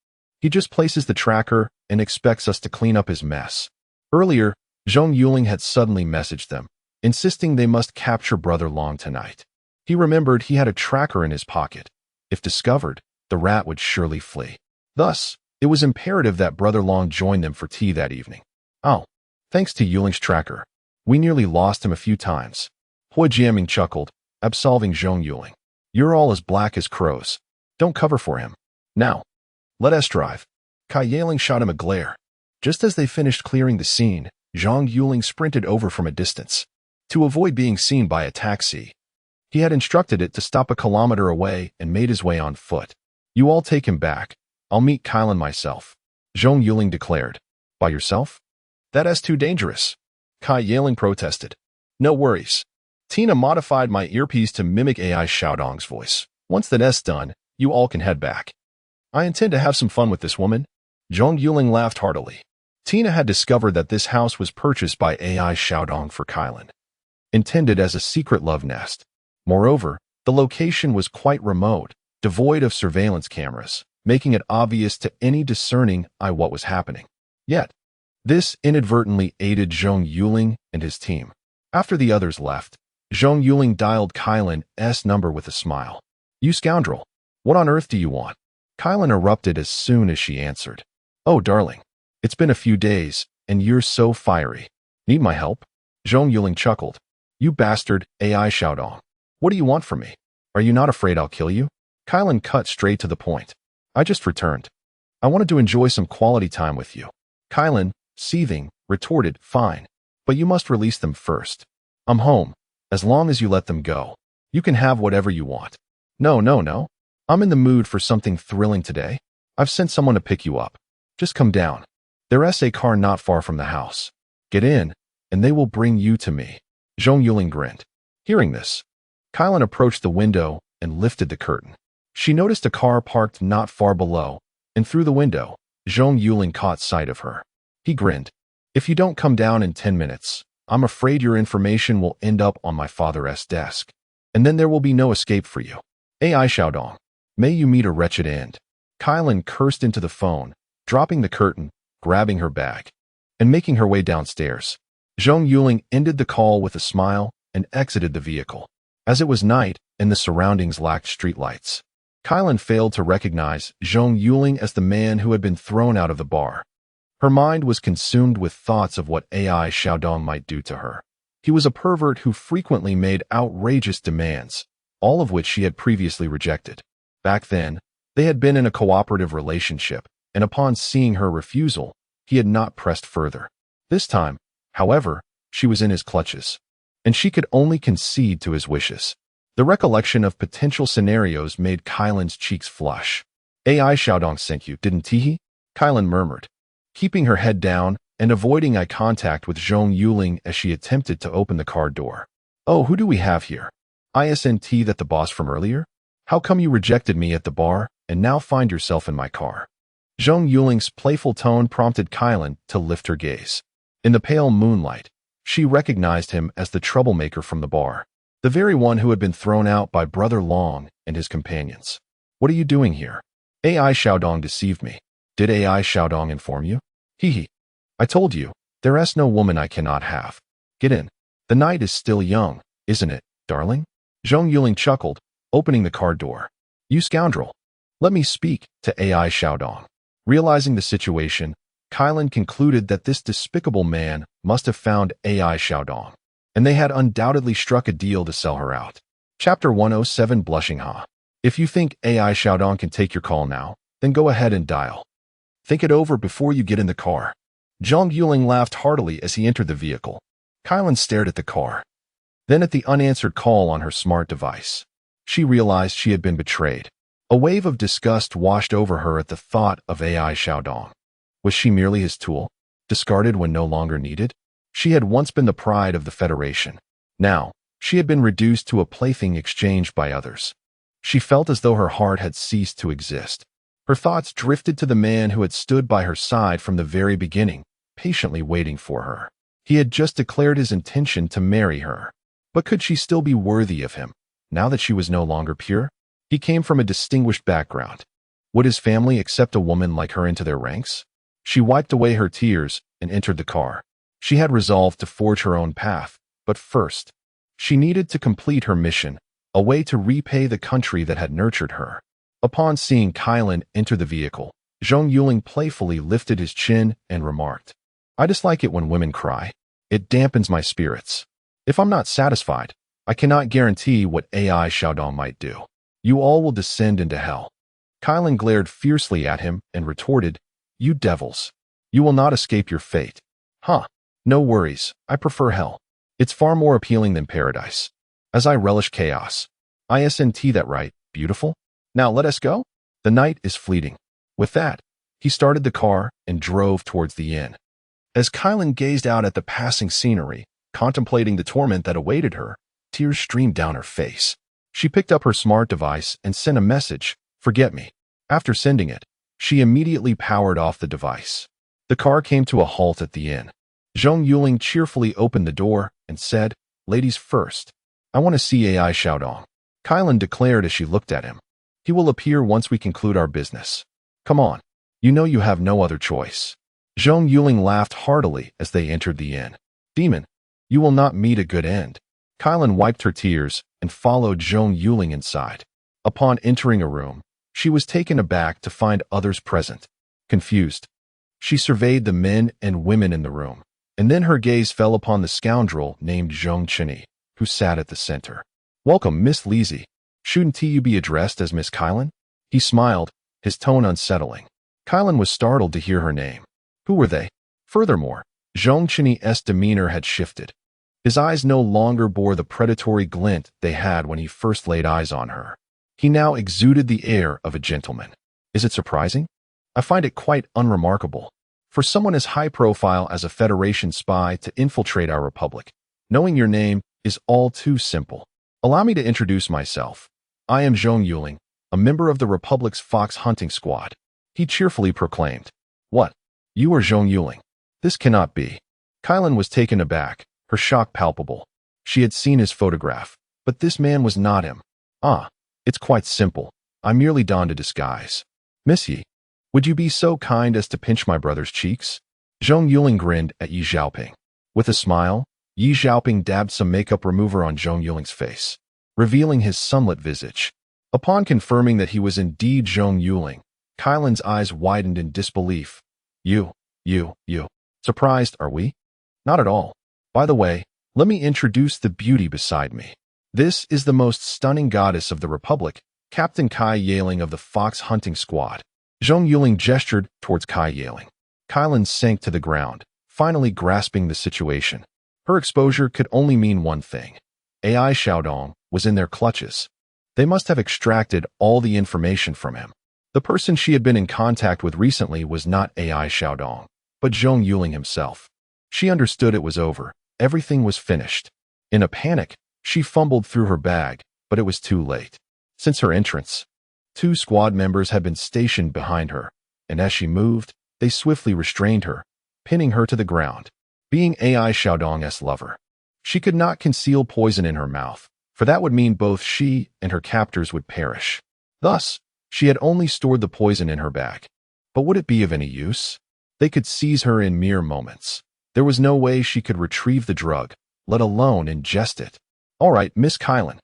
He just places the tracker and expects us to clean up his mess. Earlier, Zhong Yuling had suddenly messaged them, insisting they must capture Brother Long tonight. He remembered he had a tracker in his pocket. If discovered, the rat would surely flee. Thus, it was imperative that Brother Long join them for tea that evening. Oh, thanks to Yuling's tracker, we nearly lost him a few times. Zhong Yuling chuckled, absolving Zhong Yuling. You're all as black as crows. Don't cover for him. Now, let us drive. Zhong Yuling shot him a glare. Just as they finished clearing the scene, Zhong Yuling sprinted over from a distance. To avoid being seen by a taxi, he had instructed it to stop a kilometer away and made his way on foot. You all take him back. I'll meet Kylan myself, Zhong Yuling declared. By yourself? That's too dangerous. Zhong Yuling protested. No worries. Tina modified my earpiece to mimic AI Xiaodong's voice. Once that's done, you all can head back. I intend to have some fun with this woman. Zhong Yuling laughed heartily. Tina had discovered that this house was purchased by AI Xiaodong for Kylan, intended as a secret love nest. Moreover, the location was quite remote, devoid of surveillance cameras, making it obvious to any discerning eye what was happening. Yet, this inadvertently aided Zhong Yuling and his team. After the others left, Zhong Yuling dialed Kylan's number with a smile. You scoundrel, what on earth do you want? Kylan erupted as soon as she answered. Oh, darling, it's been a few days, and you're so fiery. Need my help? Zhong Yuling chuckled. You bastard, AI Xiaodong. What do you want from me? Are you not afraid I'll kill you? Kylan cut straight to the point. I just returned. I wanted to enjoy some quality time with you. Kylan, seething, retorted, fine. But you must release them first. I'm home. As long as you let them go, you can have whatever you want. No. I'm in the mood for something thrilling today. I've sent someone to pick you up. Just come down. There's a car not far from the house. Get in, and they will bring you to me. Zhong Yuling grinned. Hearing this, Kylan approached the window and lifted the curtain. She noticed a car parked not far below, and through the window, Zhong Yuling caught sight of her. He grinned. If you don't come down in 10 minutes, I'm afraid your information will end up on my father's desk, and then there will be no escape for you. AI Xiaodong, may you meet a wretched end. Kylan cursed into the phone, dropping the curtain, grabbing her bag, and making her way downstairs. Zhong Yuling ended the call with a smile and exited the vehicle. As it was night and the surroundings lacked streetlights, Kylan failed to recognize Zhong Yuling as the man who had been thrown out of the bar. Her mind was consumed with thoughts of what AI Xiaodong might do to her. He was a pervert who frequently made outrageous demands, all of which she had previously rejected. Back then, they had been in a cooperative relationship, and upon seeing her refusal, he had not pressed further. This time, however, she was in his clutches, and she could only concede to his wishes. The recollection of potential scenarios made Kylan's cheeks flush. AI Xiaodong sent you, didn't he? Kylan murmured, keeping her head down and avoiding eye contact with Zhong Yuling as she attempted to open the car door. Oh, who do we have here? Isn't that the boss from earlier? How come you rejected me at the bar and now find yourself in my car? Zhong Yuling's playful tone prompted Kylan to lift her gaze. In the pale moonlight, she recognized him as the troublemaker from the bar, the very one who had been thrown out by Brother Long and his companions. What are you doing here? AI Xiaodong deceived me. Did AI Xiaodong inform you? Hee. I told you, there's no woman I cannot have. Get in. The night is still young, isn't it, darling? Zhong Yuling chuckled, opening the car door. You scoundrel. Let me speak to AI Xiaodong. Realizing the situation, Kylan concluded that this despicable man must have found AI Xiaodong, and they had undoubtedly struck a deal to sell her out. Chapter 107 Blushing Ha. If you think AI Xiaodong can take your call now, then go ahead and dial. Think it over before you get in the car. Zhong Yuling laughed heartily as he entered the vehicle. Kylan stared at the car, then at the unanswered call on her smart device. She realized she had been betrayed. A wave of disgust washed over her at the thought of AI Xiaodong. Was she merely his tool, discarded when no longer needed? She had once been the pride of the Federation. Now, she had been reduced to a plaything exchanged by others. She felt as though her heart had ceased to exist. Her thoughts drifted to the man who had stood by her side from the very beginning, patiently waiting for her. He had just declared his intention to marry her. But could she still be worthy of him, now that she was no longer pure? He came from a distinguished background. Would his family accept a woman like her into their ranks? She wiped away her tears and entered the car. She had resolved to forge her own path, but first, she needed to complete her mission, a way to repay the country that had nurtured her. Upon seeing Kylan enter the vehicle, Zhong Yuling playfully lifted his chin and remarked, "I dislike it when women cry. It dampens my spirits. If I'm not satisfied, I cannot guarantee what AI Xiaodong might do. You all will descend into hell." Kylan glared fiercely at him and retorted, "You devils. You will not escape your fate." "Huh. No worries. I prefer hell. It's far more appealing than paradise. As I relish chaos. Isn't that right, beautiful? Now let us go? The night is fleeting." With that, he started the car and drove towards the inn. As Kylan gazed out at the passing scenery, contemplating the torment that awaited her, tears streamed down her face. She picked up her smart device and sent a message, "Forget me." After sending it, she immediately powered off the device. The car came to a halt at the inn. Zhong Yuling cheerfully opened the door and said, "Ladies first. I want to see AI Xiaodong." Kylan declared as she looked at him. "He will appear once we conclude our business. Come on. You know you have no other choice." Zhong Yuling laughed heartily as they entered the inn. "Demon, you will not meet a good end." Kylan wiped her tears and followed Zhong Yuling inside. Upon entering a room, she was taken aback to find others present. Confused, she surveyed the men and women in the room, and then her gaze fell upon the scoundrel named Zhong Chini, who sat at the center. "Welcome, Miss Lizzie. Shouldn't you be addressed as Miss Kylan?" He smiled, his tone unsettling. Kylan was startled to hear her name. Who were they? Furthermore, Zhong Chini's demeanor had shifted. His eyes no longer bore the predatory glint they had when he first laid eyes on her. He now exuded the air of a gentleman. Is it surprising? I find it quite unremarkable. For someone as high profile as a Federation spy to infiltrate our republic, knowing your name is all too simple. Allow me to introduce myself. I am Zhong Yuling, a member of the Republic's fox hunting squad. He cheerfully proclaimed. What? You are Zhong Yuling? This cannot be. Kylan was taken aback, her shock palpable. She had seen his photograph, but this man was not him. Ah, it's quite simple. I merely donned a disguise. Miss Yi, would you be so kind as to pinch my brother's cheeks? Zhong Yuling grinned at Yi Xiaoping. With a smile, Yi Xiaoping dabbed some makeup remover on Zhong Yuling's face, revealing his sunlit visage. Upon confirming that he was indeed Zhong Yuling, Kylan's eyes widened in disbelief. You. Surprised, are we? Not at all. By the way, let me introduce the beauty beside me. This is the most stunning goddess of the Republic, Captain Kai Yaling of the Fox Hunting Squad. Zhong Yuling gestured towards Kai Yaling. Kylan sank to the ground, finally grasping the situation. Her exposure could only mean one thing. AI Xiaodong was in their clutches. They must have extracted all the information from him. The person she had been in contact with recently was not AI Xiaodong, but Zhong Yuling himself. She understood it was over. Everything was finished. In a panic, she fumbled through her bag, but it was too late. Since her entrance, 2 squad members had been stationed behind her, and as she moved, they swiftly restrained her, pinning her to the ground. Being AI Xiaodong's lover, she could not conceal poison in her mouth, for that would mean both she and her captors would perish. Thus, she had only stored the poison in her bag. But would it be of any use? They could seize her in mere moments. There was no way she could retrieve the drug, let alone ingest it. All right, Miss Kylan.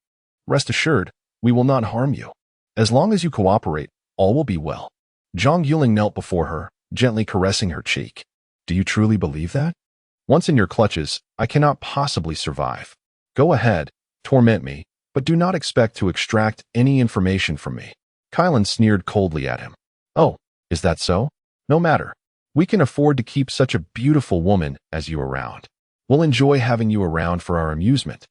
Rest assured, we will not harm you. As long as you cooperate, all will be well. Zhong Yuling knelt before her, gently caressing her cheek. Do you truly believe that? Once in your clutches, I cannot possibly survive. Go ahead, torment me, but do not expect to extract any information from me. Kylan sneered coldly at him. Oh, is that so? No matter. We can afford to keep such a beautiful woman as you around. We'll enjoy having you around for our amusement.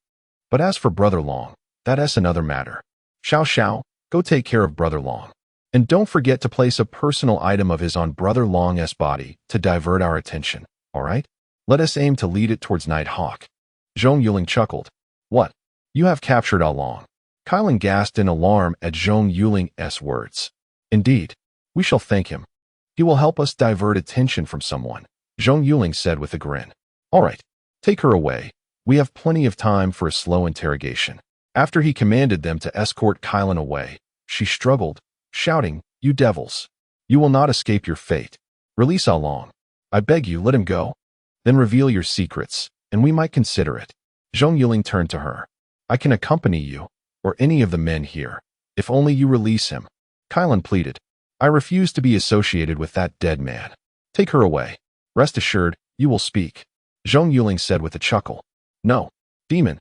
But as for Brother Long, that's another matter. Xiao Xiao, go take care of Brother Long. And don't forget to place a personal item of his on Brother Long's body to divert our attention, all right? Let us aim to lead it towards Night Hawk. Zhong Yuling chuckled. What? You have captured Ah Long. Kylan gasped in alarm at Zhong Yuling's words. Indeed, we shall thank him. He will help us divert attention from someone, Zhong Yuling said with a grin. All right, take her away. We have plenty of time for a slow interrogation. After he commanded them to escort Kylan away, she struggled, shouting, You devils! You will not escape your fate. Release Ah Long. I beg you, let him go. Then reveal your secrets, and we might consider it. Zhong Yuling turned to her. I can accompany you, or any of the men here, if only you release him. Kylan pleaded. I refuse to be associated with that dead man. Take her away. Rest assured, you will speak. Zhong Yuling said with a chuckle. No, demon.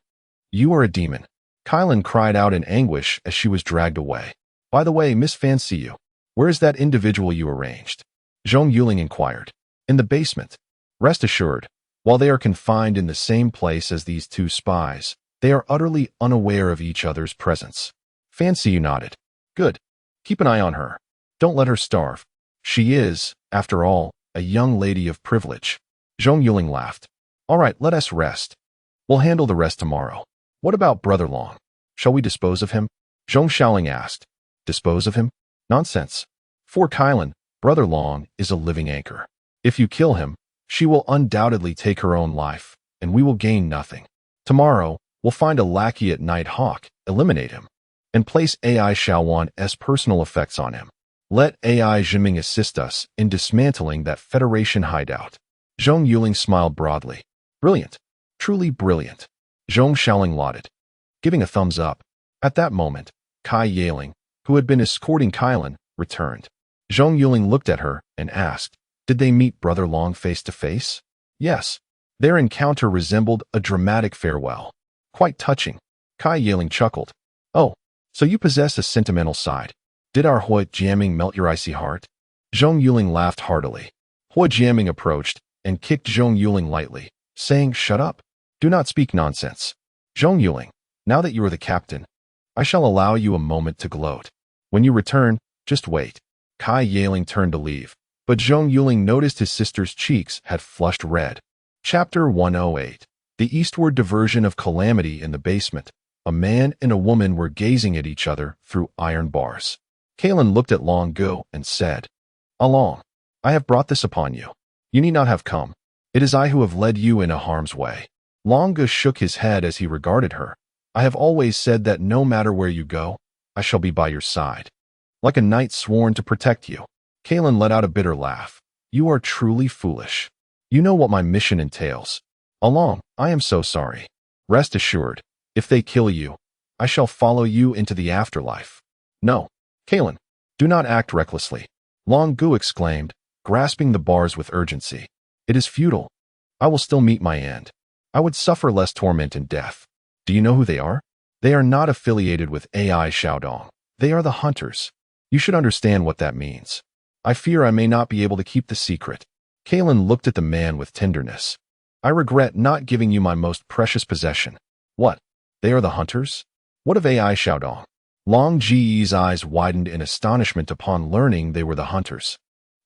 You are a demon. Kylan cried out in anguish as she was dragged away. By the way, Miss Fancy You, where is that individual you arranged? Zhong Yuling inquired. In the basement. Rest assured, while they are confined in the same place as these two spies, they are utterly unaware of each other's presence. Fancy You nodded. Good. Keep an eye on her. Don't let her starve. She is, after all, a young lady of privilege. Zhong Yuling laughed. All right, let us rest. We'll handle the rest tomorrow. What about Brother Long? Shall we dispose of him? Zhong Xiaoling asked. Dispose of him? Nonsense. For Kylan, Brother Long is a living anchor. If you kill him, she will undoubtedly take her own life, and we will gain nothing. Tomorrow, we'll find a lackey at Night Hawk, eliminate him, and place AI Xiaowan's personal effects on him. Let AI Zhiming assist us in dismantling that Federation hideout. Zhong Yuling smiled broadly. Brilliant. Truly brilliant. Zhong Xiaoling lauded, giving a thumbs up. At that moment, Kai Yaling, who had been escorting Kylan, returned. Zhong Yuling looked at her and asked, Did they meet Brother Long face to face? Yes. Their encounter resembled a dramatic farewell. Quite touching. Kai Yaling chuckled. Oh, so you possess a sentimental side. Did our Hua Jiaming melt your icy heart? Zhong Yuling laughed heartily. Hua Jiaming approached and kicked Zhong Yuling lightly, saying, Shut up. Do not speak nonsense. Zhong Yuling, now that you are the captain, I shall allow you a moment to gloat. When you return, just wait. Kai Yaling turned to leave, but Zhong Yuling noticed his sister's cheeks had flushed red. Chapter 108. The Eastward Diversion of Calamity in the Basement. A man and a woman were gazing at each other through iron bars. Kylan looked at Long Gu and said, Ah Long, I have brought this upon you. You need not have come. It is I who have led you into harm's way. Long Gu shook his head as he regarded her. I have always said that no matter where you go, I shall be by your side. Like a knight sworn to protect you. Kylan let out a bitter laugh. You are truly foolish. You know what my mission entails. Ah Long, I am so sorry. Rest assured, if they kill you, I shall follow you into the afterlife. No, Kylan, do not act recklessly. Long Gu exclaimed, grasping the bars with urgency. It is futile. I will still meet my end. I would suffer less torment and death. Do you know who they are? They are not affiliated with AI Xiaodong. They are the hunters. You should understand what that means. I fear I may not be able to keep the secret. Kylan looked at the man with tenderness. I regret not giving you my most precious possession. What? They are the hunters? What of AI Xiaodong? Long Ji's eyes widened in astonishment upon learning they were the hunters.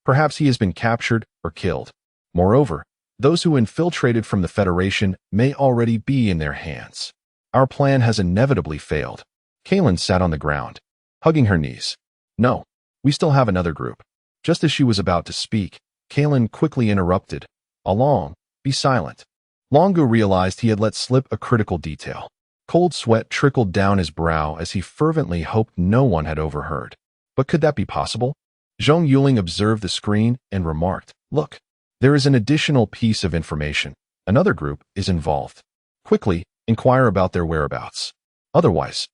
Perhaps he has been captured or killed. Moreover, those who infiltrated from the Federation may already be in their hands. Our plan has inevitably failed. Kylan sat on the ground, hugging her knees. No, we still have another group. Just as she was about to speak, Kylan quickly interrupted. Ah Long, be silent. Long Gu realized he had let slip a critical detail. Cold sweat trickled down his brow as he fervently hoped no one had overheard. But could that be possible? Zhong Yuling observed the screen and remarked, Look, there is an additional piece of information. Another group is involved. Quickly, inquire about their whereabouts. Otherwise,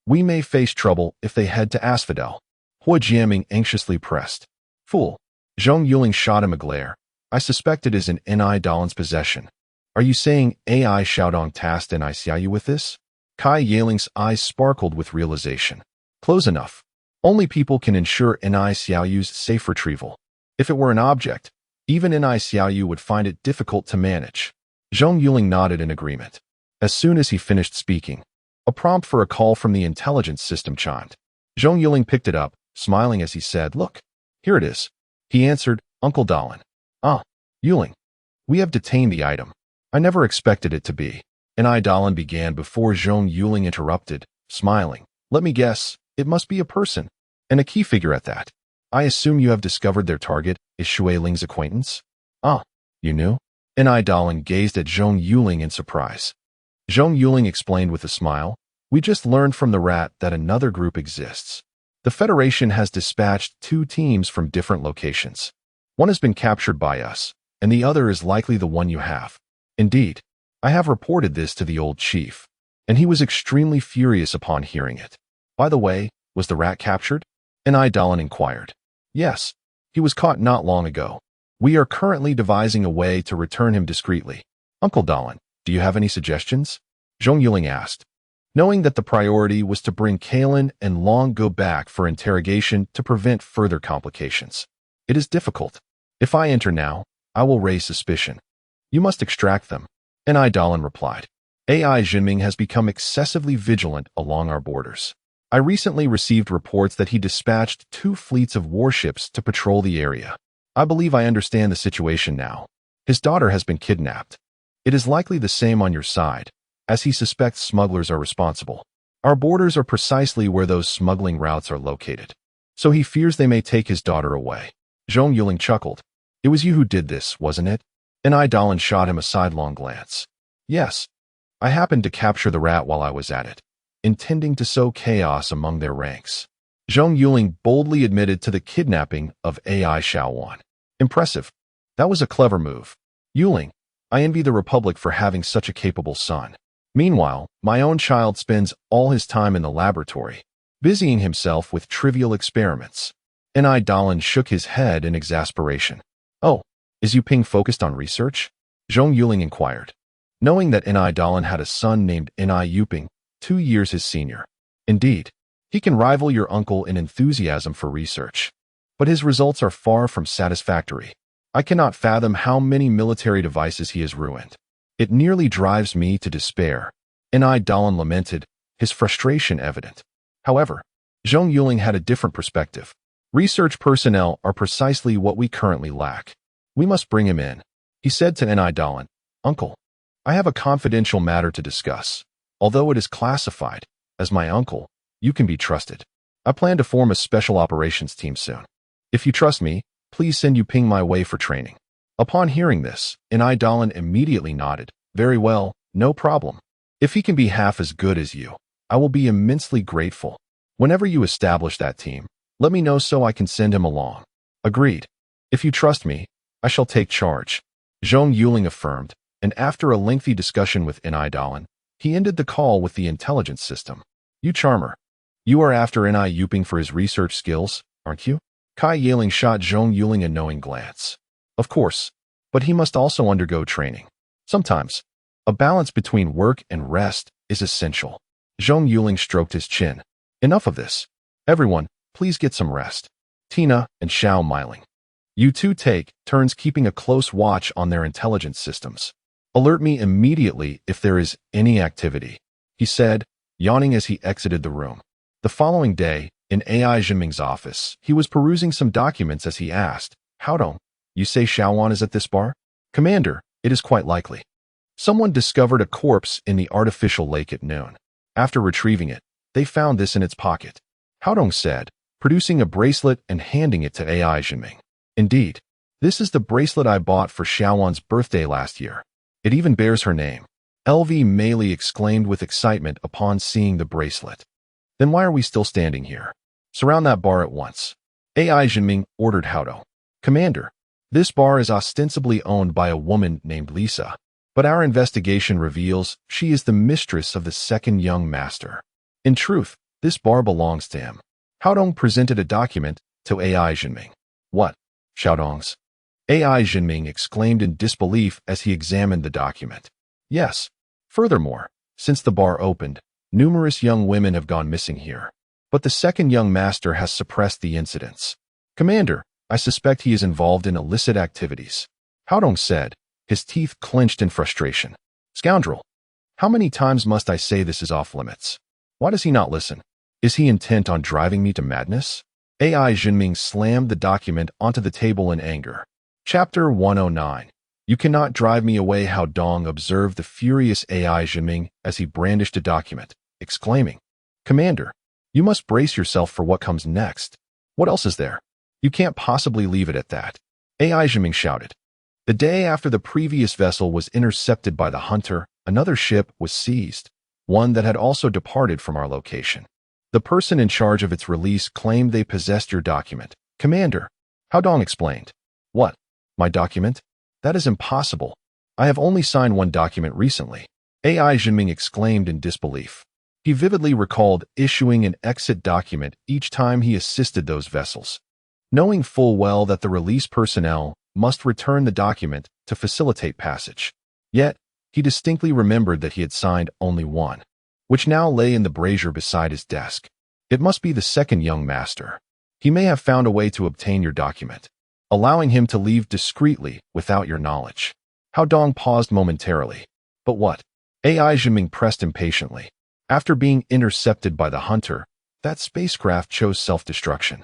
we may face trouble if they head to Asphodel. Hua Jiaming anxiously pressed. Fool. Zhong Yuling shot him a glare. I suspect it is in Ni Dalin's possession. Are you saying AI Xiaodong tasked Ni Xiaoyu with this? Kai Yaling's eyes sparkled with realization. Close enough. Only people can ensure Ni Xiaoyu's safe retrieval. If it were an object, even Ni Xiaoyu would find it difficult to manage. Zhong Yuling nodded in agreement. As soon as he finished speaking, a prompt for a call from the intelligence system chimed. Zhong Yuling picked it up, smiling as he said, "Look, here it is." He answered, "Uncle Dalin." "Ah, Yuling. We have detained the item. I never expected it to be." Ni Dalin began before Zhong Yuling interrupted, smiling. "Let me guess, it must be a person, and a key figure at that. I assume you have discovered their target is Shui Ling's acquaintance?" "Ah, you knew?" Ni Dalin gazed at Zhong Yuling in surprise. Zhong Yuling explained with a smile, "We just learned from the rat that another group exists. The Federation has dispatched 2 teams from different locations. One has been captured by us, and the other is likely the one you have. Indeed, I have reported this to the old chief, and he was extremely furious upon hearing it. By the way, was the rat captured?" Ni Dalin inquired. "Yes, he was caught not long ago. We are currently devising a way to return him discreetly." "Uncle Dalin, do you have any suggestions?" Zhong Yuling asked, knowing that the priority was to bring Kalin and Long Go back for interrogation to prevent further complications. "It is difficult. If I enter now, I will raise suspicion. You must extract them," Ni Dalin replied. "AI Jinming has become excessively vigilant along our borders. I recently received reports that he dispatched 2 fleets of warships to patrol the area. I believe I understand the situation now. His daughter has been kidnapped. It is likely the same on your side, as he suspects smugglers are responsible. Our borders are precisely where those smuggling routes are located, so he fears they may take his daughter away." Zhong Yuling chuckled. "It was you who did this, wasn't it?" Ni Dalin shot him a sidelong glance. "Yes. I happened to capture the rat while I was at it, intending to sow chaos among their ranks." Zhong Yuling boldly admitted to the kidnapping of AI Xiaowan. "Impressive. That was a clever move. Yuling, I envy the Republic for having such a capable son. Meanwhile, my own child spends all his time in the laboratory, busying himself with trivial experiments." Ni Dalin shook his head in exasperation. "Oh, is Yuping focused on research?" Zhong Yuling inquired, knowing that Ni Dalin had a son named Ni Yuping, 2 years his senior. "Indeed, he can rival your uncle in enthusiasm for research, but his results are far from satisfactory. I cannot fathom how many military devices he has ruined. It nearly drives me to despair." Ni Dalin lamented, his frustration evident. However, Zhong Yuling had a different perspective. "Research personnel are precisely what we currently lack. We must bring him in." He said to Ni Dalin, "Uncle, I have a confidential matter to discuss. Although it is classified, as my uncle, you can be trusted. I plan to form a special operations team soon. If you trust me, please send Yuping my way for training." Upon hearing this, Ni Dalin immediately nodded. "Very well, no problem. If he can be half as good as you, I will be immensely grateful. Whenever you establish that team, let me know so I can send him along." "Agreed. If you trust me, I shall take charge," Zhong Yuling affirmed, and after a lengthy discussion with Ni Dalin, he ended the call with the intelligence system. "You charmer. You are after Ni Yuping for his research skills, aren't you?" Kai Yaling shot Zhong Yuling a knowing glance. "Of course, but he must also undergo training. Sometimes, a balance between work and rest is essential." Zhong Yuling stroked his chin. "Enough of this. Everyone, please get some rest. Tina and Xiao Miling, you two take turns keeping a close watch on their intelligence systems. Alert me immediately if there is any activity," he said, yawning as he exited the room. The following day, in AI Jinming's office, he was perusing some documents as he asked, "Haodong, you say Xiaowan is at this bar?" "Commander, it is quite likely. Someone discovered a corpse in the artificial lake at noon. After retrieving it, they found this in its pocket," Haodong said, producing a bracelet and handing it to AI Jinming. "Indeed, this is the bracelet I bought for Xiaowan's birthday last year. It even bears her name." LV Meili exclaimed with excitement upon seeing the bracelet. "Then why are we still standing here? Surround that bar at once." AI Jinming ordered Haodong. "Commander, this bar is ostensibly owned by a woman named Lisa, but our investigation reveals she is the mistress of the second young master. In truth, this bar belongs to him." Haodong presented a document to AI Jinming. "What? Xiaodong's. AI Jinming exclaimed in disbelief as he examined the document. Yes. Furthermore, since the bar opened, numerous young women have gone missing here. But the second young master has suppressed the incidents. Commander, I suspect he is involved in illicit activities. Haodong said, his teeth clenched in frustration. Scoundrel! How many times must I say this is off limits? Why does he not listen? Is he intent on driving me to madness? AI Jinming slammed the document onto the table in anger. Chapter 109. You cannot drive me away. Haodong observed the furious AI Jinming as he brandished a document, exclaiming, Commander, you must brace yourself for what comes next. What else is there? You can't possibly leave it at that. AI Jinming shouted. The day after the previous vessel was intercepted by the hunter, another ship was seized, one that had also departed from our location. The person in charge of its release claimed they possessed your document. Commander, Haodong explained. What? My document? That is impossible. I have only signed one document recently. AI Jinming exclaimed in disbelief. He vividly recalled issuing an exit document each time he assisted those vessels, knowing full well that the release personnel must return the document to facilitate passage. Yet, he distinctly remembered that he had signed only one, which now lay in the brazier beside his desk. It must be the second young master. He may have found a way to obtain your document, allowing him to leave discreetly without your knowledge. Haodong paused momentarily. But what? AI Jinming pressed impatiently. After being intercepted by the hunter, that spacecraft chose self-destruction.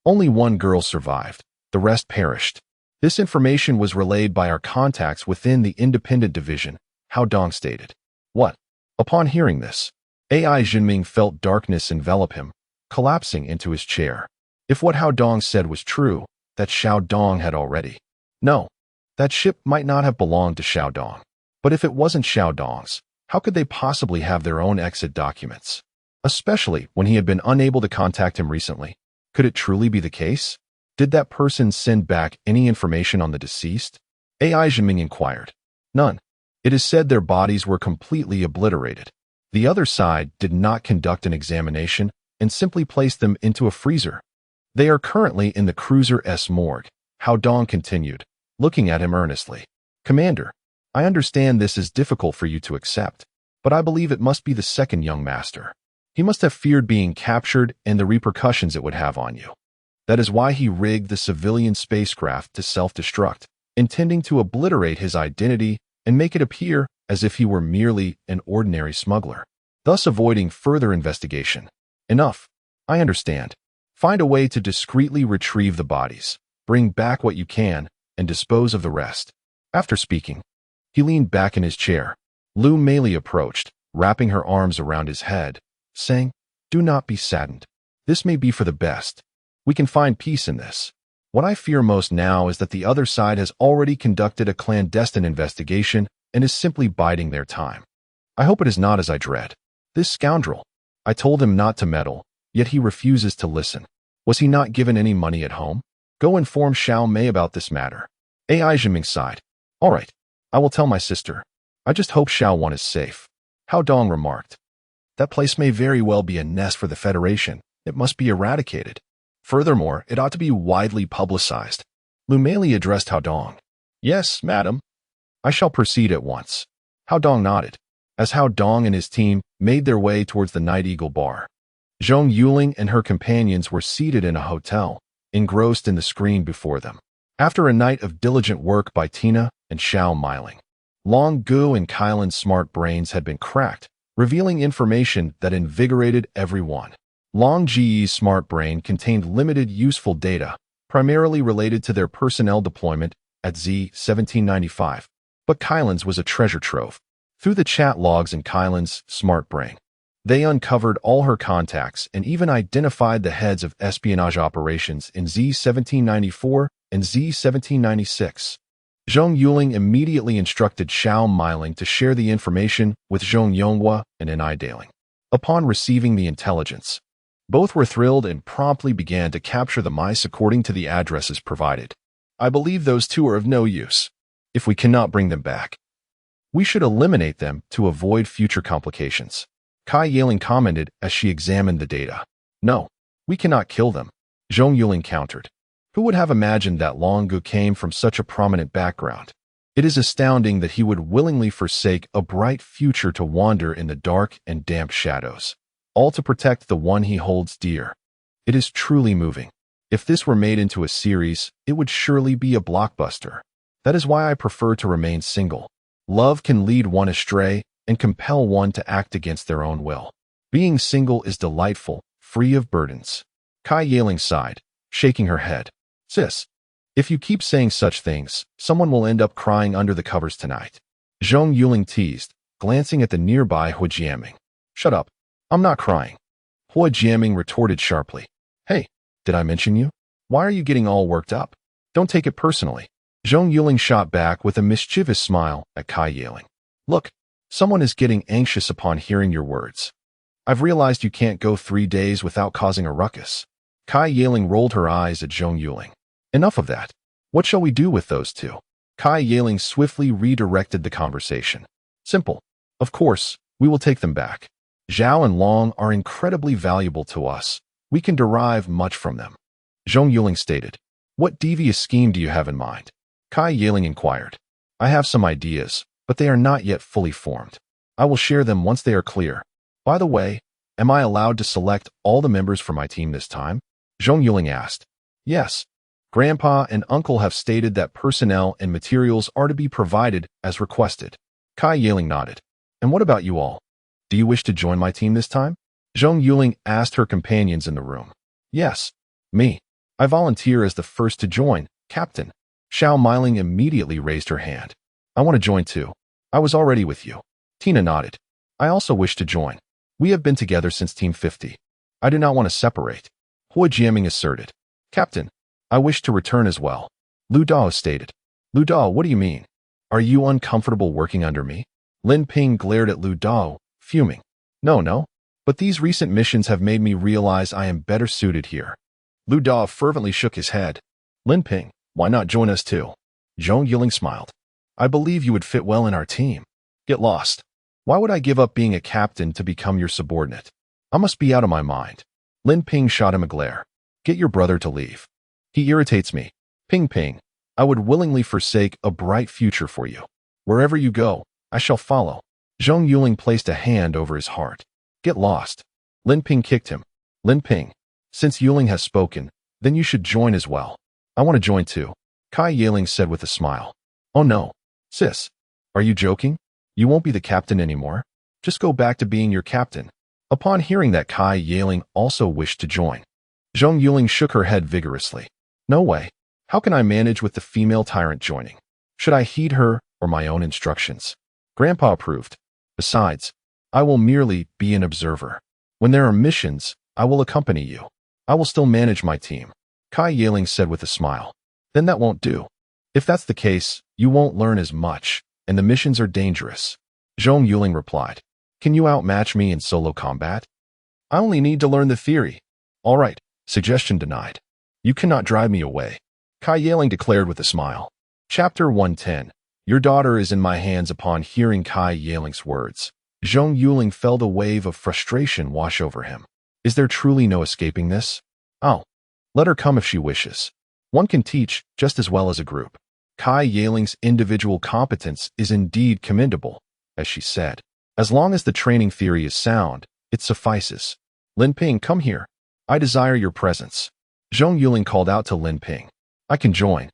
Only one girl survived. The rest perished. This information was relayed by our contacts within the independent division, Haodong stated. What? Upon hearing this, AI Jinming felt darkness envelop him, collapsing into his chair. If what Haodong said was true, that Xiaodong had already. No, that ship might not have belonged to Xiaodong. But if it wasn't Xiaodong's, how could they possibly have their own exit documents? Especially when he had been unable to contact him recently. Could it truly be the case? Did that person send back any information on the deceased? AI Jinming inquired. None. It is said their bodies were completely obliterated. The other side did not conduct an examination and simply placed them into a freezer. They are currently in the cruiser S morgue, Haodong continued, looking at him earnestly. Commander, I understand this is difficult for you to accept, but I believe it must be the second young master. He must have feared being captured and the repercussions it would have on you. That is why he rigged the civilian spacecraft to self-destruct, intending to obliterate his identity and make it appear as if he were merely an ordinary smuggler, thus avoiding further investigation. Enough. I understand. Find a way to discreetly retrieve the bodies, bring back what you can, and dispose of the rest. After speaking, he leaned back in his chair. Lu Meili approached, wrapping her arms around his head, saying, Do not be saddened. This may be for the best. We can find peace in this. What I fear most now is that the other side has already conducted a clandestine investigation and is simply biding their time. I hope it is not as I dread. This scoundrel. I told him not to meddle, yet he refuses to listen. Was he not given any money at home? Go inform Xiao Mei about this matter. AI Jinming sighed. All right. I will tell my sister. I just hope Xiao Wan is safe. Haodong remarked. That place may very well be a nest for the Federation. It must be eradicated. Furthermore, it ought to be widely publicized. Lu Meili addressed Haodong. Yes, madam. I shall proceed at once. Haodong nodded, as Haodong and his team made their way towards the Night Eagle bar. Zhong Yuling and her companions were seated in a hotel, engrossed in the screen before them. After a night of diligent work by Tina and Xiao Miling, Long Gu and Kylan's smart brains had been cracked, revealing information that invigorated everyone. Long Ji's smart brain contained limited useful data, primarily related to their personnel deployment at Z-1795, but Kylan's was a treasure trove. Through the chat logs in Kylan's smart brain, they uncovered all her contacts and even identified the heads of espionage operations in Z-1794 and Z-1796. Zhong Yuling immediately instructed Xiao Miling to share the information with Zhong Yonghua and Ni Daling. Upon receiving the intelligence, both were thrilled and promptly began to capture the mice according to the addresses provided. I believe those two are of no use. If we cannot bring them back, we should eliminate them to avoid future complications. Kai Yiling commented as she examined the data. No, we cannot kill them, Zhong Yuling countered. Who would have imagined that Long Gu came from such a prominent background? It is astounding that he would willingly forsake a bright future to wander in the dark and damp shadows, all to protect the one he holds dear. It is truly moving. If this were made into a series, it would surely be a blockbuster. That is why I prefer to remain single. Love can lead one astray and compel one to act against their own will. Being single is delightful, free of burdens. Kai Yaling sighed, shaking her head. Sis, if you keep saying such things, someone will end up crying under the covers tonight. Zhong Yuling teased, glancing at the nearby Hua Jiaming. Shut up. I'm not crying. Hua Jiaming retorted sharply. Hey, did I mention you? Why are you getting all worked up? Don't take it personally. Zhong Yuling shot back with a mischievous smile at Kai Yaling. Look, someone is getting anxious upon hearing your words. I've realized you can't go 3 days without causing a ruckus. Kai Yaling rolled her eyes at Zhong Yuling. Enough of that. What shall we do with those two? Kai Yaling swiftly redirected the conversation. Simple. Of course, we will take them back. Zhao and Long are incredibly valuable to us. We can derive much from them. Zhong Yuling stated. What devious scheme do you have in mind? Kai Yaling inquired. I have some ideas, but they are not yet fully formed. I will share them once they are clear. By the way, am I allowed to select all the members for my team this time? Zhong Yuling asked. Yes. Grandpa and Uncle have stated that personnel and materials are to be provided as requested. Kai Yaling nodded. And what about you all? Do you wish to join my team this time? Zhong Yuling asked her companions in the room. Yes. Me. I volunteer as the first to join, Captain. Xiao Miling immediately raised her hand. I want to join too. I was already with you. Tina nodded. I also wish to join. We have been together since Team 50. I do not want to separate. Hua Jiaming asserted. Captain, I wish to return as well. Lu Dao stated. Lu Dao, what do you mean? Are you uncomfortable working under me? Lin Ping glared at Lu Dao, fuming. No. But these recent missions have made me realize I am better suited here. Lu Dao fervently shook his head. Lin Ping, why not join us too? Zhong Yuling smiled. I believe you would fit well in our team. Get lost. Why would I give up being a captain to become your subordinate? I must be out of my mind. Lin Ping shot him a glare. Get your brother to leave. He irritates me. Ping, I would willingly forsake a bright future for you. Wherever you go, I shall follow. Zhong Yuling placed a hand over his heart. Get lost. Lin Ping kicked him. Lin Ping, since Yuling has spoken, then you should join as well. I want to join too. Kai Yaling said with a smile. Oh no. Sis, are you joking? You won't be the captain anymore. Just go back to being your captain. Upon hearing that, Kai Yaling also wished to join. Zhong Yuling shook her head vigorously. No way. How can I manage with the female tyrant joining? Should I heed her or my own instructions? Grandpa approved. Besides, I will merely be an observer. When there are missions, I will accompany you. I will still manage my team. Kai Yaling said with a smile. Then that won't do. If that's the case, you won't learn as much, and the missions are dangerous. Zhong Yuling replied. Can you outmatch me in solo combat? I only need to learn the theory. All right, suggestion denied. You cannot drive me away. Kai Yaling declared with a smile. Chapter 110. Your daughter is in my hands. Upon hearing Kai Yaling's words, Zhong Yuling felt a wave of frustration wash over him. Is there truly no escaping this? Oh, let her come if she wishes. One can teach just as well as a group. Kai Yaling's individual competence is indeed commendable, as she said. As long as the training theory is sound, it suffices. Lin Ping, come here. I desire your presence. Zhong Yuling called out to Lin Ping. I can join.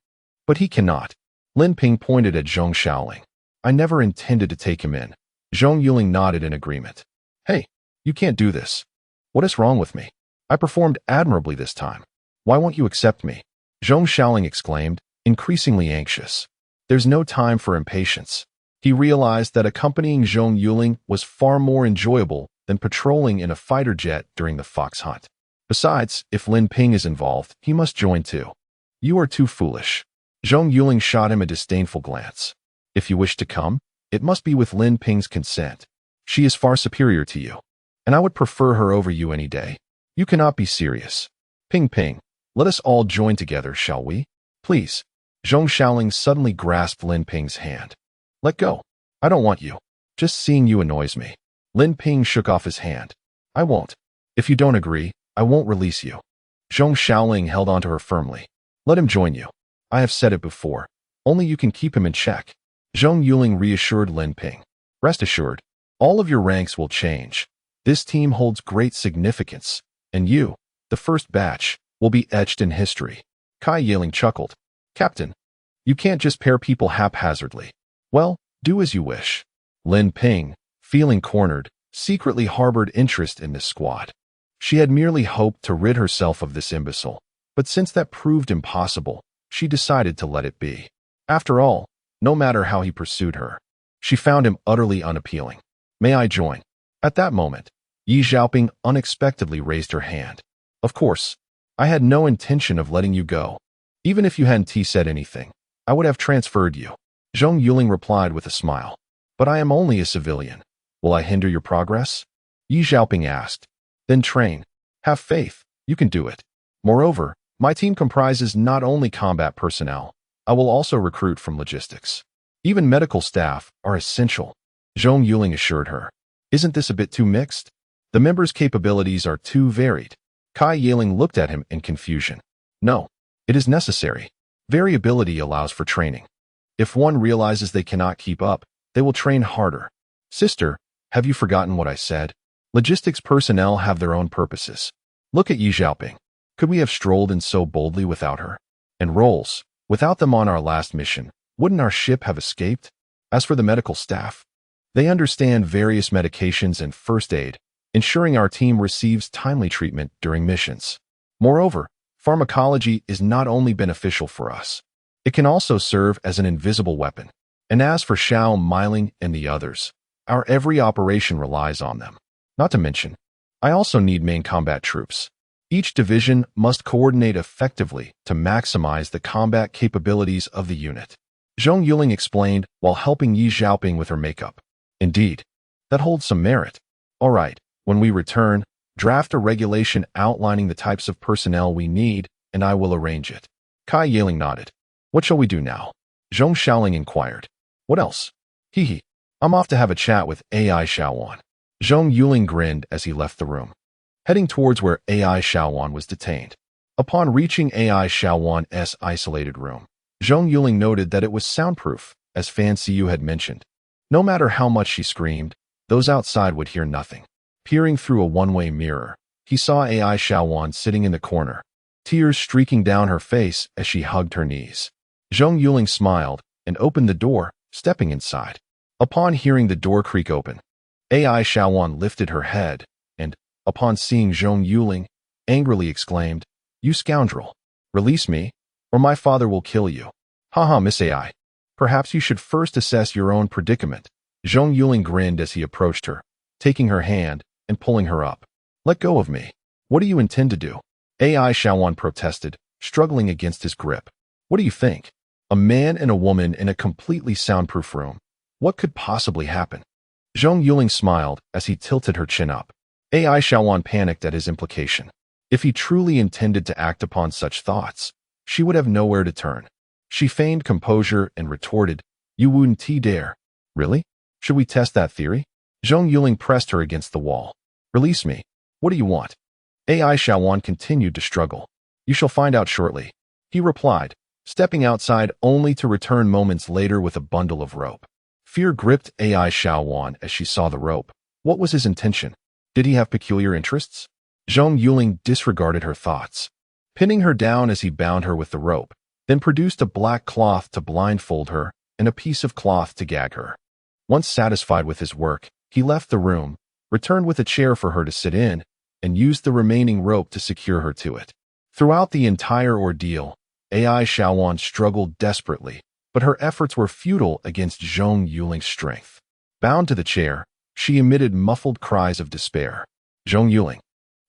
But he cannot. Lin Ping pointed at Zhong Shaoling. I never intended to take him in. Zhong Yuling nodded in agreement. Hey, you can't do this. What is wrong with me? I performed admirably this time. Why won't you accept me? Zhong Shaoling exclaimed, increasingly anxious. There's no time for impatience. He realized that accompanying Zhong Yuling was far more enjoyable than patrolling in a fighter jet during the fox hunt. Besides, if Lin Ping is involved, he must join too. You are too foolish. Zhong Yuling shot him a disdainful glance. If you wish to come, it must be with Lin Ping's consent. She is far superior to you, and I would prefer her over you any day. You cannot be serious. Ping, let us all join together, shall we? Please. Zhong Shaoling suddenly grasped Lin Ping's hand. Let go. I don't want you. Just seeing you annoys me. Lin Ping shook off his hand. I won't. If you don't agree, I won't release you. Zhong Shaoling held onto her firmly. Let him join you. I have said it before. Only you can keep him in check. Zhong Yuling reassured Lin Ping. Rest assured, all of your ranks will change. This team holds great significance, and you, the first batch, will be etched in history. Kai Yiling chuckled. Captain, you can't just pair people haphazardly. Well, do as you wish. Lin Ping, feeling cornered, secretly harbored interest in this squad. She had merely hoped to rid herself of this imbecile, but since that proved impossible, she decided to let it be. After all, no matter how he pursued her, she found him utterly unappealing. May I join? At that moment, Yi Xiaoping unexpectedly raised her hand. Of course, I had no intention of letting you go. Even if you hadn't said anything, I would have transferred you. Zhong Yuling replied with a smile. But I am only a civilian. Will I hinder your progress? Yi Xiaoping asked. Then train. Have faith. You can do it. Moreover, my team comprises not only combat personnel, I will also recruit from logistics. Even medical staff are essential, Zhong Yuling assured her. Isn't this a bit too mixed? The members' capabilities are too varied. Kai Yiling looked at him in confusion. No, it is necessary. Variability allows for training. If one realizes they cannot keep up, they will train harder. Sister, have you forgotten what I said? Logistics personnel have their own purposes. Look at Yi Xiaoping. Could we have strolled in so boldly without her? And roles, without them on our last mission, wouldn't our ship have escaped? As for the medical staff, they understand various medications and first aid, ensuring our team receives timely treatment during missions. Moreover, pharmacology is not only beneficial for us, it can also serve as an invisible weapon. And as for Xiao Miling and the others, our every operation relies on them. Not to mention, I also need main combat troops. Each division must coordinate effectively to maximize the combat capabilities of the unit. Zhong Yuling explained while helping Yi Xiaoping with her makeup. Indeed, that holds some merit. All right, when we return, draft a regulation outlining the types of personnel we need, and I will arrange it. Kai Yiling nodded. What shall we do now? Zhong Xiaoling inquired. What else? Hee. I'm off to have a chat with AI Xiaowan. Zhong Yuling grinned as he left the room, heading towards where AI Xiaowan was detained. Upon reaching AI Xiaowan's isolated room, Zhong Yuling noted that it was soundproof, as Fan Xiyu had mentioned. No matter how much she screamed, those outside would hear nothing. Peering through a one-way mirror, he saw AI Xiaowan sitting in the corner, tears streaking down her face as she hugged her knees. Zhong Yuling smiled and opened the door, stepping inside. Upon hearing the door creak open, AI Xiaowan lifted her head and, upon seeing Zhong Yuling, angrily exclaimed, You scoundrel! Release me, or my father will kill you. Haha, Miss AI. Perhaps you should first assess your own predicament. Zhong Yuling grinned as he approached her, taking her hand and pulling her up. Let go of me. What do you intend to do? AI Xiaowan protested, struggling against his grip. What do you think? A man and a woman in a completely soundproof room. What could possibly happen? Zhong Yuling smiled as he tilted her chin up. AI Xiaowan panicked at his implication. If he truly intended to act upon such thoughts, she would have nowhere to turn. She feigned composure and retorted, You wouldn't dare. Really? Should we test that theory? Zhong Yuling pressed her against the wall. Release me. What do you want? AI Xiaowan continued to struggle. You shall find out shortly, he replied, stepping outside only to return moments later with a bundle of rope. Fear gripped AI Xiaowan as she saw the rope. What was his intention? Did he have peculiar interests? Zhong Yuling disregarded her thoughts, pinning her down as he bound her with the rope, then produced a black cloth to blindfold her and a piece of cloth to gag her. Once satisfied with his work, he left the room, returned with a chair for her to sit in, and used the remaining rope to secure her to it. Throughout the entire ordeal, AI Xiaowan struggled desperately, but her efforts were futile against Zhong Yuling's strength. Bound to the chair, she emitted muffled cries of despair. Zhong Yuling,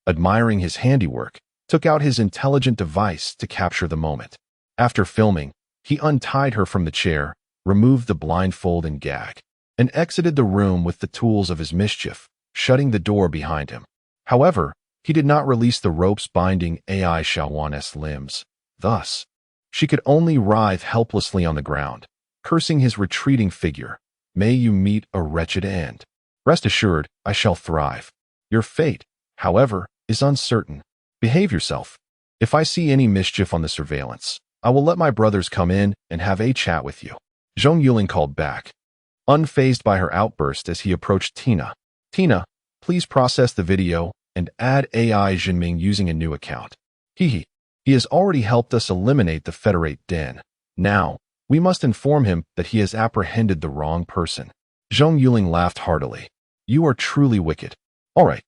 admiring his handiwork, took out his intelligent device to capture the moment. After filming, he untied her from the chair, removed the blindfold and gag, and exited the room with the tools of his mischief, shutting the door behind him. However, he did not release the ropes binding AI Xiaowan's limbs. Thus, she could only writhe helplessly on the ground, cursing his retreating figure. May you meet a wretched end. Rest assured, I shall thrive. Your fate, however, is uncertain. Behave yourself. If I see any mischief on the surveillance, I will let my brothers come in and have a chat with you. Zhong Yuling called back, unfazed by her outburst as he approached Tina. Tina, please process the video and add AI Jinming using a new account. He has already helped us eliminate the Federate den. Now, we must inform him that he has apprehended the wrong person. Zhong Yuling laughed heartily. You are truly wicked. All right,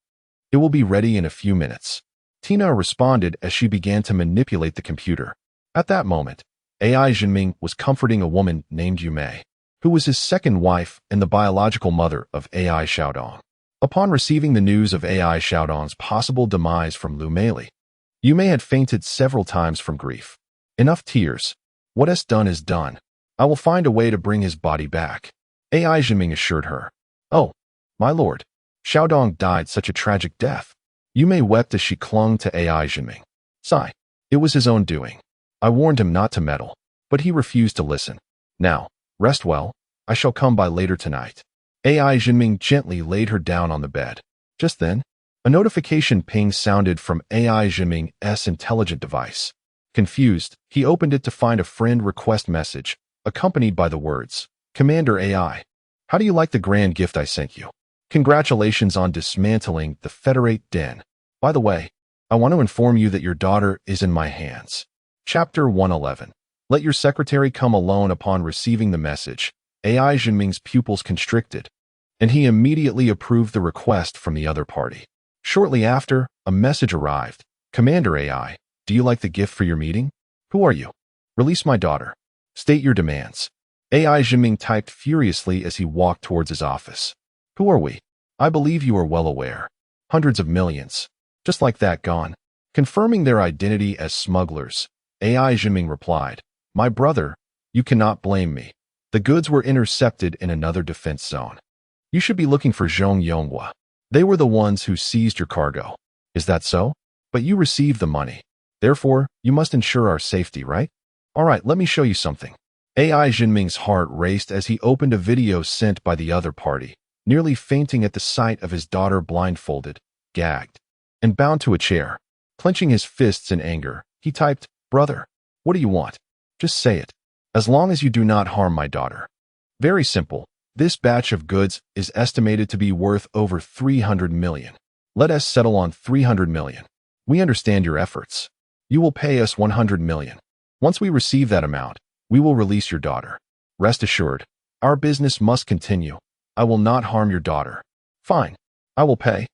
it will be ready in a few minutes. Tina responded as she began to manipulate the computer. At that moment, AI Jinming was comforting a woman named Yumei, who was his second wife and the biological mother of AI Xiaodong. Upon receiving the news of AI Xiaodong's possible demise from Lu Meili, Yumei had fainted several times from grief. Enough tears. What is done is done. I will find a way to bring his body back. AI Jinming assured her. Oh, my lord. Xiaodong died such a tragic death. Yumei wept as she clung to AI Jinming. Sigh. It was his own doing. I warned him not to meddle, but he refused to listen. Now, rest well. I shall come by later tonight. AI Jinming gently laid her down on the bed. Just then, a notification ping sounded from AI Jinming's intelligent device. Confused, he opened it to find a friend request message, accompanied by the words, Commander AI, how do you like the grand gift I sent you? Congratulations on dismantling the Federate den. By the way, I want to inform you that your daughter is in my hands. Chapter 111. Let your secretary come alone. Upon receiving the message, AI Jinming's pupils constricted, and he immediately approved the request from the other party. Shortly after, a message arrived. Commander AI, do you like the gift for your meeting? Who are you? Release my daughter. State your demands. AI Jinming typed furiously as he walked towards his office. Who are we? I believe you are well aware. Hundreds of millions. Just like that gone. Confirming their identity as smugglers, AI Jinming replied, My brother, you cannot blame me. The goods were intercepted in another defense zone. You should be looking for Zhong Yuling. They were the ones who seized your cargo. Is that so? But you received the money. Therefore, you must ensure our safety, right? All right, let me show you something. AI Jinming's heart raced as he opened a video sent by the other party, nearly fainting at the sight of his daughter blindfolded, gagged, and bound to a chair. Clenching his fists in anger, he typed, Brother, what do you want? Just say it. As long as you do not harm my daughter. Very simple. This batch of goods is estimated to be worth over 300 million. Let us settle on 300 million. We understand your efforts. You will pay us 100 million. Once we receive that amount, we will release your daughter. Rest assured, our business must continue. I will not harm your daughter. Fine. I will pay.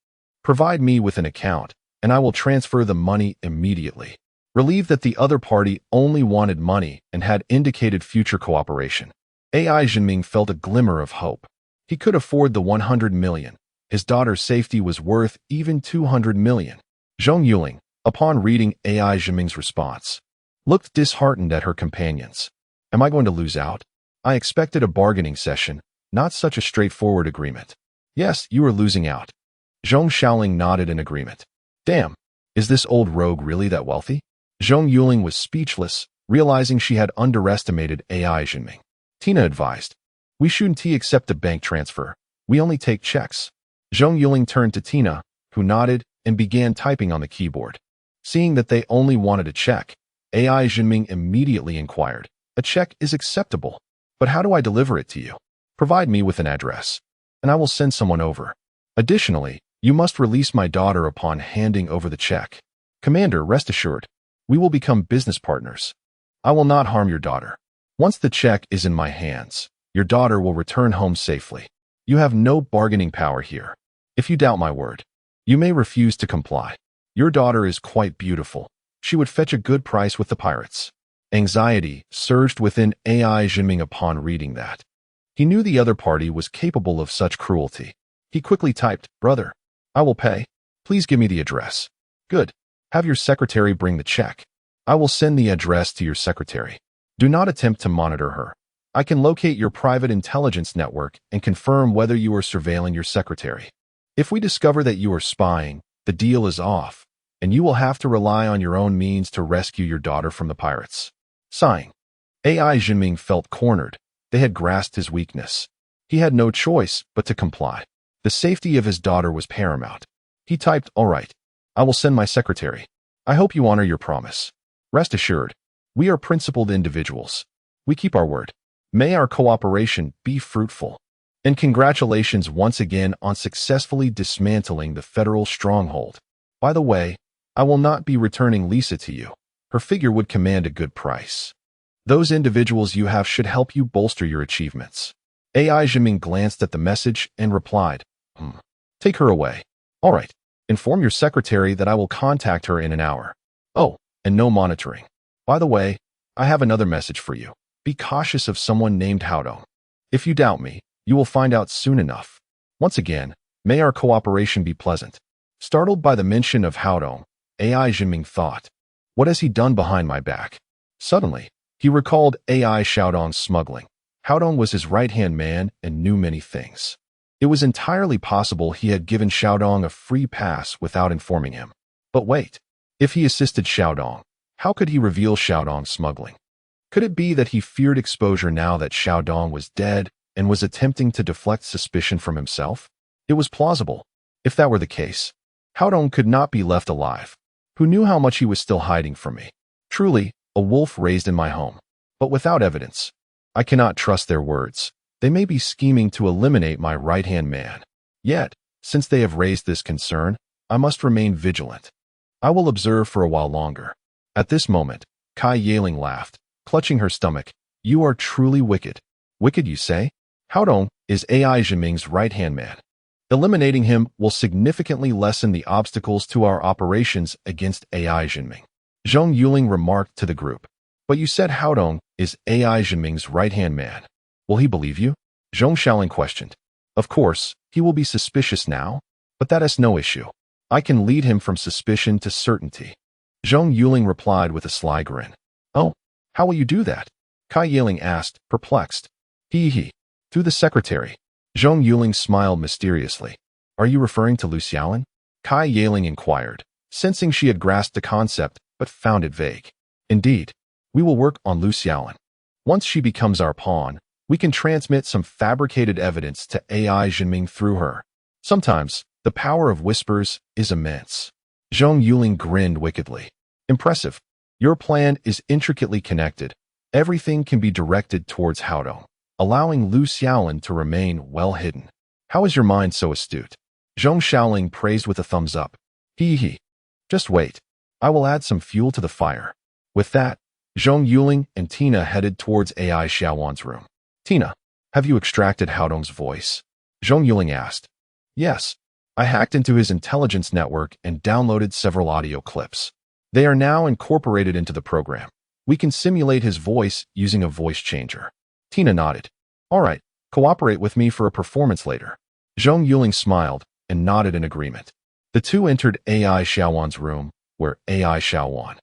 Provide me with an account, and I will transfer the money immediately. Relieved that the other party only wanted money and had indicated future cooperation, AI Jinming felt a glimmer of hope. He could afford the 100 million. His daughter's safety was worth even 200 million. Zhong Yuling, upon reading AI Jinming's response, looked disheartened at her companions. Am I going to lose out? I expected a bargaining session, not such a straightforward agreement. Yes, you are losing out. Zhong Yuling nodded in agreement. Damn, is this old rogue really that wealthy? Zhong Yuling was speechless, realizing she had underestimated AI Jinming. Tina advised, we shouldn't accept a bank transfer. We only take checks. Zhong Yuling turned to Tina, who nodded and began typing on the keyboard. Seeing that they only wanted a check, AI Jinming immediately inquired, a check is acceptable, but how do I deliver it to you? Provide me with an address, and I will send someone over. Additionally, you must release my daughter upon handing over the check. Commander, rest assured, we will become business partners. I will not harm your daughter. Once the check is in my hands, your daughter will return home safely. You have no bargaining power here. If you doubt my word, you may refuse to comply. Your daughter is quite beautiful. She would fetch a good price with the pirates. Anxiety surged within AI Jinming upon reading that. He knew the other party was capable of such cruelty. He quickly typed, Brother, I will pay. Please give me the address. Good. Have your secretary bring the check. I will send the address to your secretary. Do not attempt to monitor her. I can locate your private intelligence network and confirm whether you are surveilling your secretary. If we discover that you are spying, the deal is off, and you will have to rely on your own means to rescue your daughter from the pirates. Sighing, AI Jinming felt cornered. They had grasped his weakness. He had no choice but to comply. The safety of his daughter was paramount. He typed, All right, I will send my secretary. I hope you honor your promise. Rest assured, We are principled individuals. We keep our word. May our cooperation be fruitful. And congratulations once again on successfully dismantling the federal stronghold. By the way, I will not be returning Lisa to you. Her figure would command a good price. Those individuals you have should help you bolster your achievements. AI Jiming glanced at the message and replied, Take her away. All right. Inform your secretary that I will contact her in an hour. Oh, and no monitoring. By the way, I have another message for you. Be cautious of someone named Haodong. If you doubt me, you will find out soon enough. Once again, may our cooperation be pleasant. Startled by the mention of Haodong, AI Jiming thought, what has he done behind my back? Suddenly, he recalled AI Xiaodong's smuggling. Haodong was his right-hand man and knew many things. It was entirely possible he had given Xiaodong a free pass without informing him. But wait, if he assisted Xiaodong, how could he reveal Xiaodong's smuggling? Could it be that he feared exposure now that Xiaodong was dead and was attempting to deflect suspicion from himself? It was plausible. If that were the case, Haodong could not be left alive. Who knew how much he was still hiding from me? Truly, a wolf raised in my home. But without evidence, I cannot trust their words. They may be scheming to eliminate my right-hand man. Yet, since they have raised this concern, I must remain vigilant. I will observe for a while longer. At this moment, Kai Yaling laughed, clutching her stomach. You are truly wicked. Wicked, you say? Haodong is AI Jiming's right-hand man. Eliminating him will significantly lessen the obstacles to our operations against AI Jiming. Zhong Yuling remarked to the group. But you said Haodong is AI Jiming's right-hand man. Will he believe you? Zhong Xiaoling questioned. Of course, he will be suspicious now, but that is no issue. I can lead him from suspicion to certainty. Zhong Yuling replied with a sly grin. Oh, how will you do that? Kai Yaling asked, perplexed. Through the secretary. Zhong Yuling smiled mysteriously. Are you referring to Lu Xiaolin? Kai Yaling inquired, sensing she had grasped the concept but found it vague. Indeed, we will work on Lu Xiaolin. Once she becomes our pawn, we can transmit some fabricated evidence to AI Jiming through her. Sometimes, the power of whispers is immense. Zhong Yuling grinned wickedly. Impressive. Your plan is intricately connected. Everything can be directed towards Haodong, allowing Lu Xiaolin to remain well hidden. How is your mind so astute? Zhong Xiaoling praised with a thumbs up. Just wait. I will add some fuel to the fire. With that, Zhong Yuling and Tina headed towards AI Xiaowan's room. Tina, have you extracted Haodong's voice? Zhong Yuling asked. Yes. I hacked into his intelligence network and downloaded several audio clips. They are now incorporated into the program. We can simulate his voice using a voice changer. Tina nodded. All right, cooperate with me for a performance later. Zhong Yuling smiled and nodded in agreement. The two entered AI Xiaowan's room, where AI Xiaowan,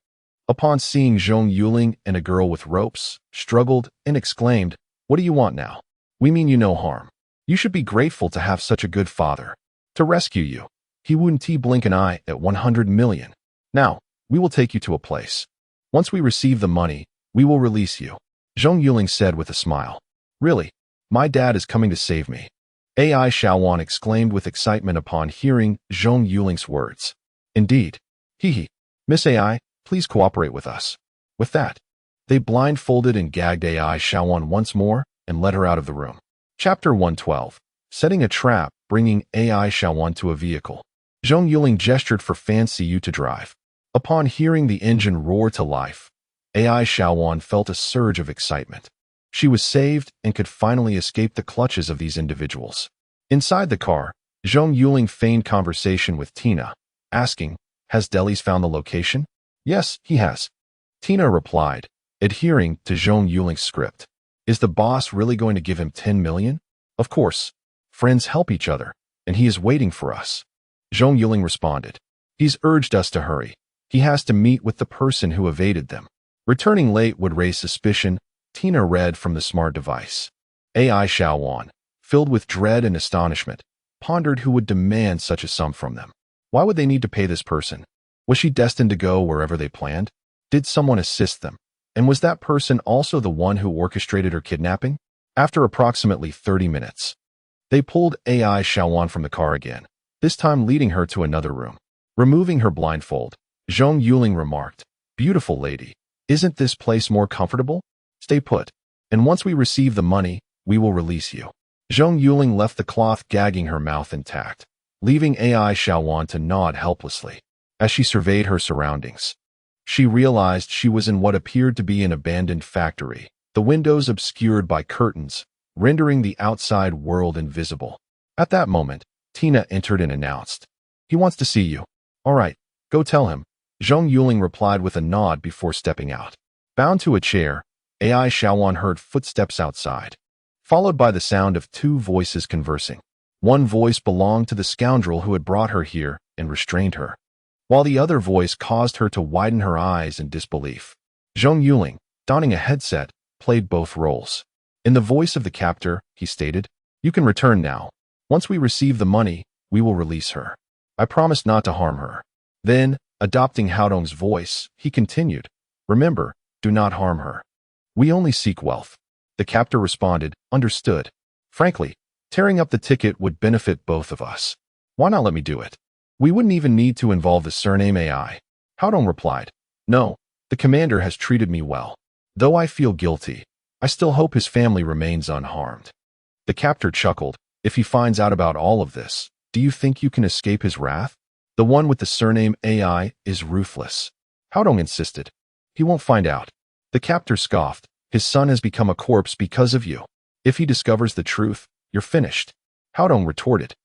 upon seeing Zhong Yuling and a girl with ropes, struggled and exclaimed, What do you want now? We mean you no harm. You should be grateful to have such a good father. To rescue you, he wouldn't blink an eye at 100 million. Now, we will take you to a place. Once we receive the money, we will release you. Zhong Yuling said with a smile. Really? My dad is coming to save me. AI Xiaowan exclaimed with excitement upon hearing Zhong Yuling's words. Indeed. Miss AI, please cooperate with us. With that, they blindfolded and gagged AI Xiaowan once more and led her out of the room. Chapter 112. Setting a trap, bringing AI Xiaowan to a vehicle. Zhong Yuling gestured for Fancy Yu to drive. Upon hearing the engine roar to life, AI Xiaowan felt a surge of excitement. She was saved and could finally escape the clutches of these individuals. Inside the car, Zhong Yuling feigned conversation with Tina, asking, Has Delis found the location? Yes, he has. Tina replied, adhering to Zhong Yuling's script. Is the boss really going to give him 10 million? Of course. Friends help each other, and he is waiting for us. Zhong Yuling responded. He's urged us to hurry. He has to meet with the person who evaded them. Returning late would raise suspicion, Tina read from the smart device. AI Xiaowan, filled with dread and astonishment, pondered who would demand such a sum from them. Why would they need to pay this person? Was she destined to go wherever they planned? Did someone assist them? And was that person also the one who orchestrated her kidnapping? After approximately 30 minutes, they pulled AI Xiaowan from the car again, this time leading her to another room. Removing her blindfold, Zhong Yuling remarked, Beautiful lady, Isn't this place more comfortable? Stay put. And once we receive the money, we will release you. Zhong Yuling left the cloth gagging her mouth intact, leaving AI Xiaowan to nod helplessly. As she surveyed her surroundings, she realized she was in what appeared to be an abandoned factory, the windows obscured by curtains, rendering the outside world invisible. At that moment, Tina entered and announced, "He wants to see you." "All right, go tell him," Zhong Yuling replied with a nod before stepping out. Bound to a chair, AI Xiaowan heard footsteps outside, followed by the sound of two voices conversing. One voice belonged to the scoundrel who had brought her here and restrained her, while the other voice caused her to widen her eyes in disbelief. Zhong Yuling, donning a headset, played both roles. In the voice of the captor, he stated, "You can return now. Once we receive the money, we will release her. I promise not to harm her." Then, adopting Haodong's voice, he continued, "Remember, do not harm her. We only seek wealth." The captor responded, "Understood. Frankly, tearing up the ticket would benefit both of us. Why not let me do it? We wouldn't even need to involve the surname AI." Haodong replied, "No, the commander has treated me well. Though I feel guilty, I still hope his family remains unharmed." The captor chuckled, "If he finds out about all of this, do you think you can escape his wrath? The one with the surname AI is ruthless." Haodong insisted, "He won't find out." The captor scoffed, "His son has become a corpse because of you. If he discovers the truth, you're finished." Haodong retorted,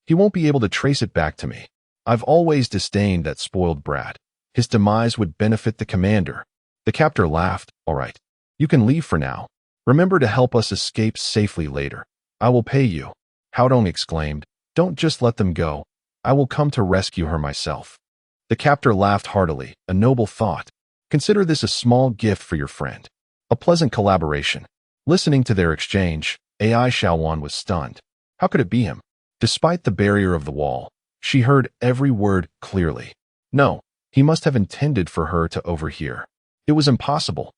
"He won't be able to trace it back to me. I've always disdained that spoiled brat. His demise would benefit the commander." The captor laughed, "All right, you can leave for now. Remember to help us escape safely later. I will pay you." Haodong exclaimed, "Don't just let them go. I will come to rescue her myself." The captor laughed heartily, "A noble thought. Consider this a small gift for your friend. A pleasant collaboration." Listening to their exchange, AI Xiaowan was stunned. How could it be him? Despite the barrier of the wall, she heard every word clearly. No, he must have intended for her to overhear. It was impossible.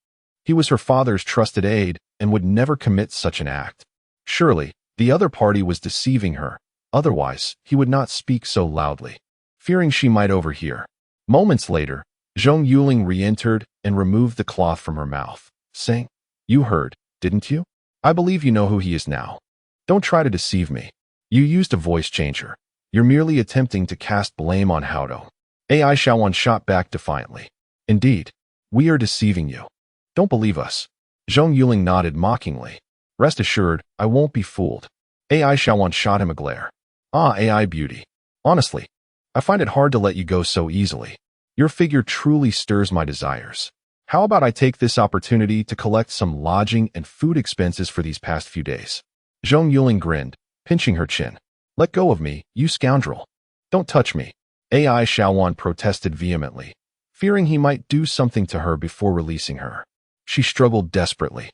He was her father's trusted aide and would never commit such an act. Surely, the other party was deceiving her. Otherwise, he would not speak so loudly, fearing she might overhear. Moments later, Zhong Yuling re-entered and removed the cloth from her mouth, saying, "You heard, didn't you? I believe you know who he is now. Don't try to deceive me. You used a voice changer. You're merely attempting to cast blame on Haodong." AI Xiaowan shot back defiantly, "Indeed, we are deceiving you. Don't believe us." Zhong Yuling nodded mockingly. "Rest assured, I won't be fooled." AI Xiaowan shot him a glare. "Ah, AI beauty. Honestly, I find it hard to let you go so easily. Your figure truly stirs my desires. How about I take this opportunity to collect some lodging and food expenses for these past few days?" Zhong Yuling grinned, pinching her chin. "Let go of me, you scoundrel. Don't touch me." AI Xiaowan protested vehemently, fearing he might do something to her before releasing her. She struggled desperately.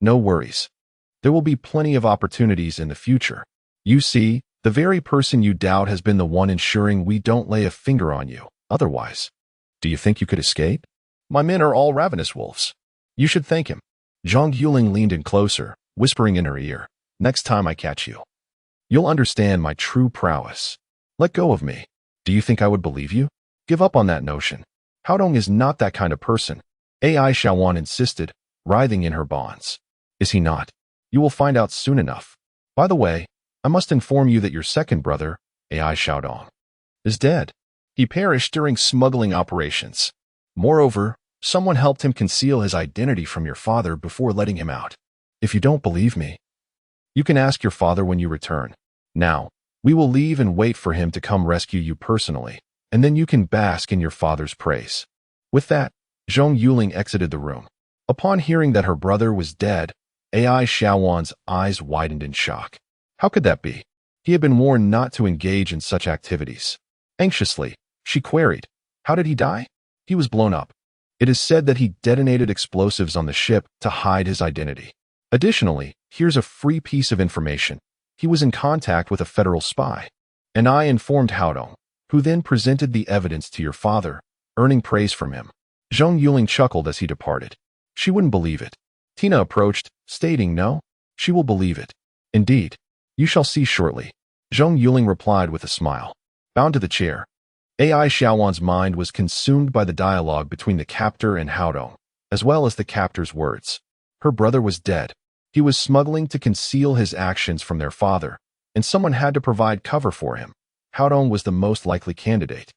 No worries. There will be plenty of opportunities in the future. You see, the very person you doubt has been the one ensuring we don't lay a finger on you. Otherwise, do you think you could escape? My men are all ravenous wolves. You should thank him." Zhong Yuling leaned in closer, whispering in her ear, "Next time I catch you, you'll understand my true prowess. Let go of me. Do you think I would believe you? Give up on that notion. Haodong is not that kind of person." AI Xiaowan insisted, writhing in her bonds. "Is he not? You will find out soon enough. By the way, I must inform you that your second brother, AI Xiaodong, is dead. He perished during smuggling operations. Moreover, someone helped him conceal his identity from your father before letting him out. If you don't believe me, you can ask your father when you return. Now, we will leave and wait for him to come rescue you personally, and then you can bask in your father's praise." With that, Zhong Yuling exited the room. Upon hearing that her brother was dead, AI Xiaowan's eyes widened in shock. How could that be? He had been warned not to engage in such activities. Anxiously, she queried, "How did he die?" "He was blown up. It is said that he detonated explosives on the ship to hide his identity. Additionally, here's a free piece of information. He was in contact with a federal spy. And I informed Haodong, who then presented the evidence to your father, earning praise from him." Zhong Yuling chuckled as he departed. She wouldn't believe it. Tina approached, stating, "No, she will believe it. Indeed, you shall see shortly." Zhong Yuling replied with a smile. Bound to the chair, AI Xiaowan's mind was consumed by the dialogue between the captor and Haodong, as well as the captor's words. Her brother was dead. He was smuggling to conceal his actions from their father, and someone had to provide cover for him. Haodong was the most likely candidate,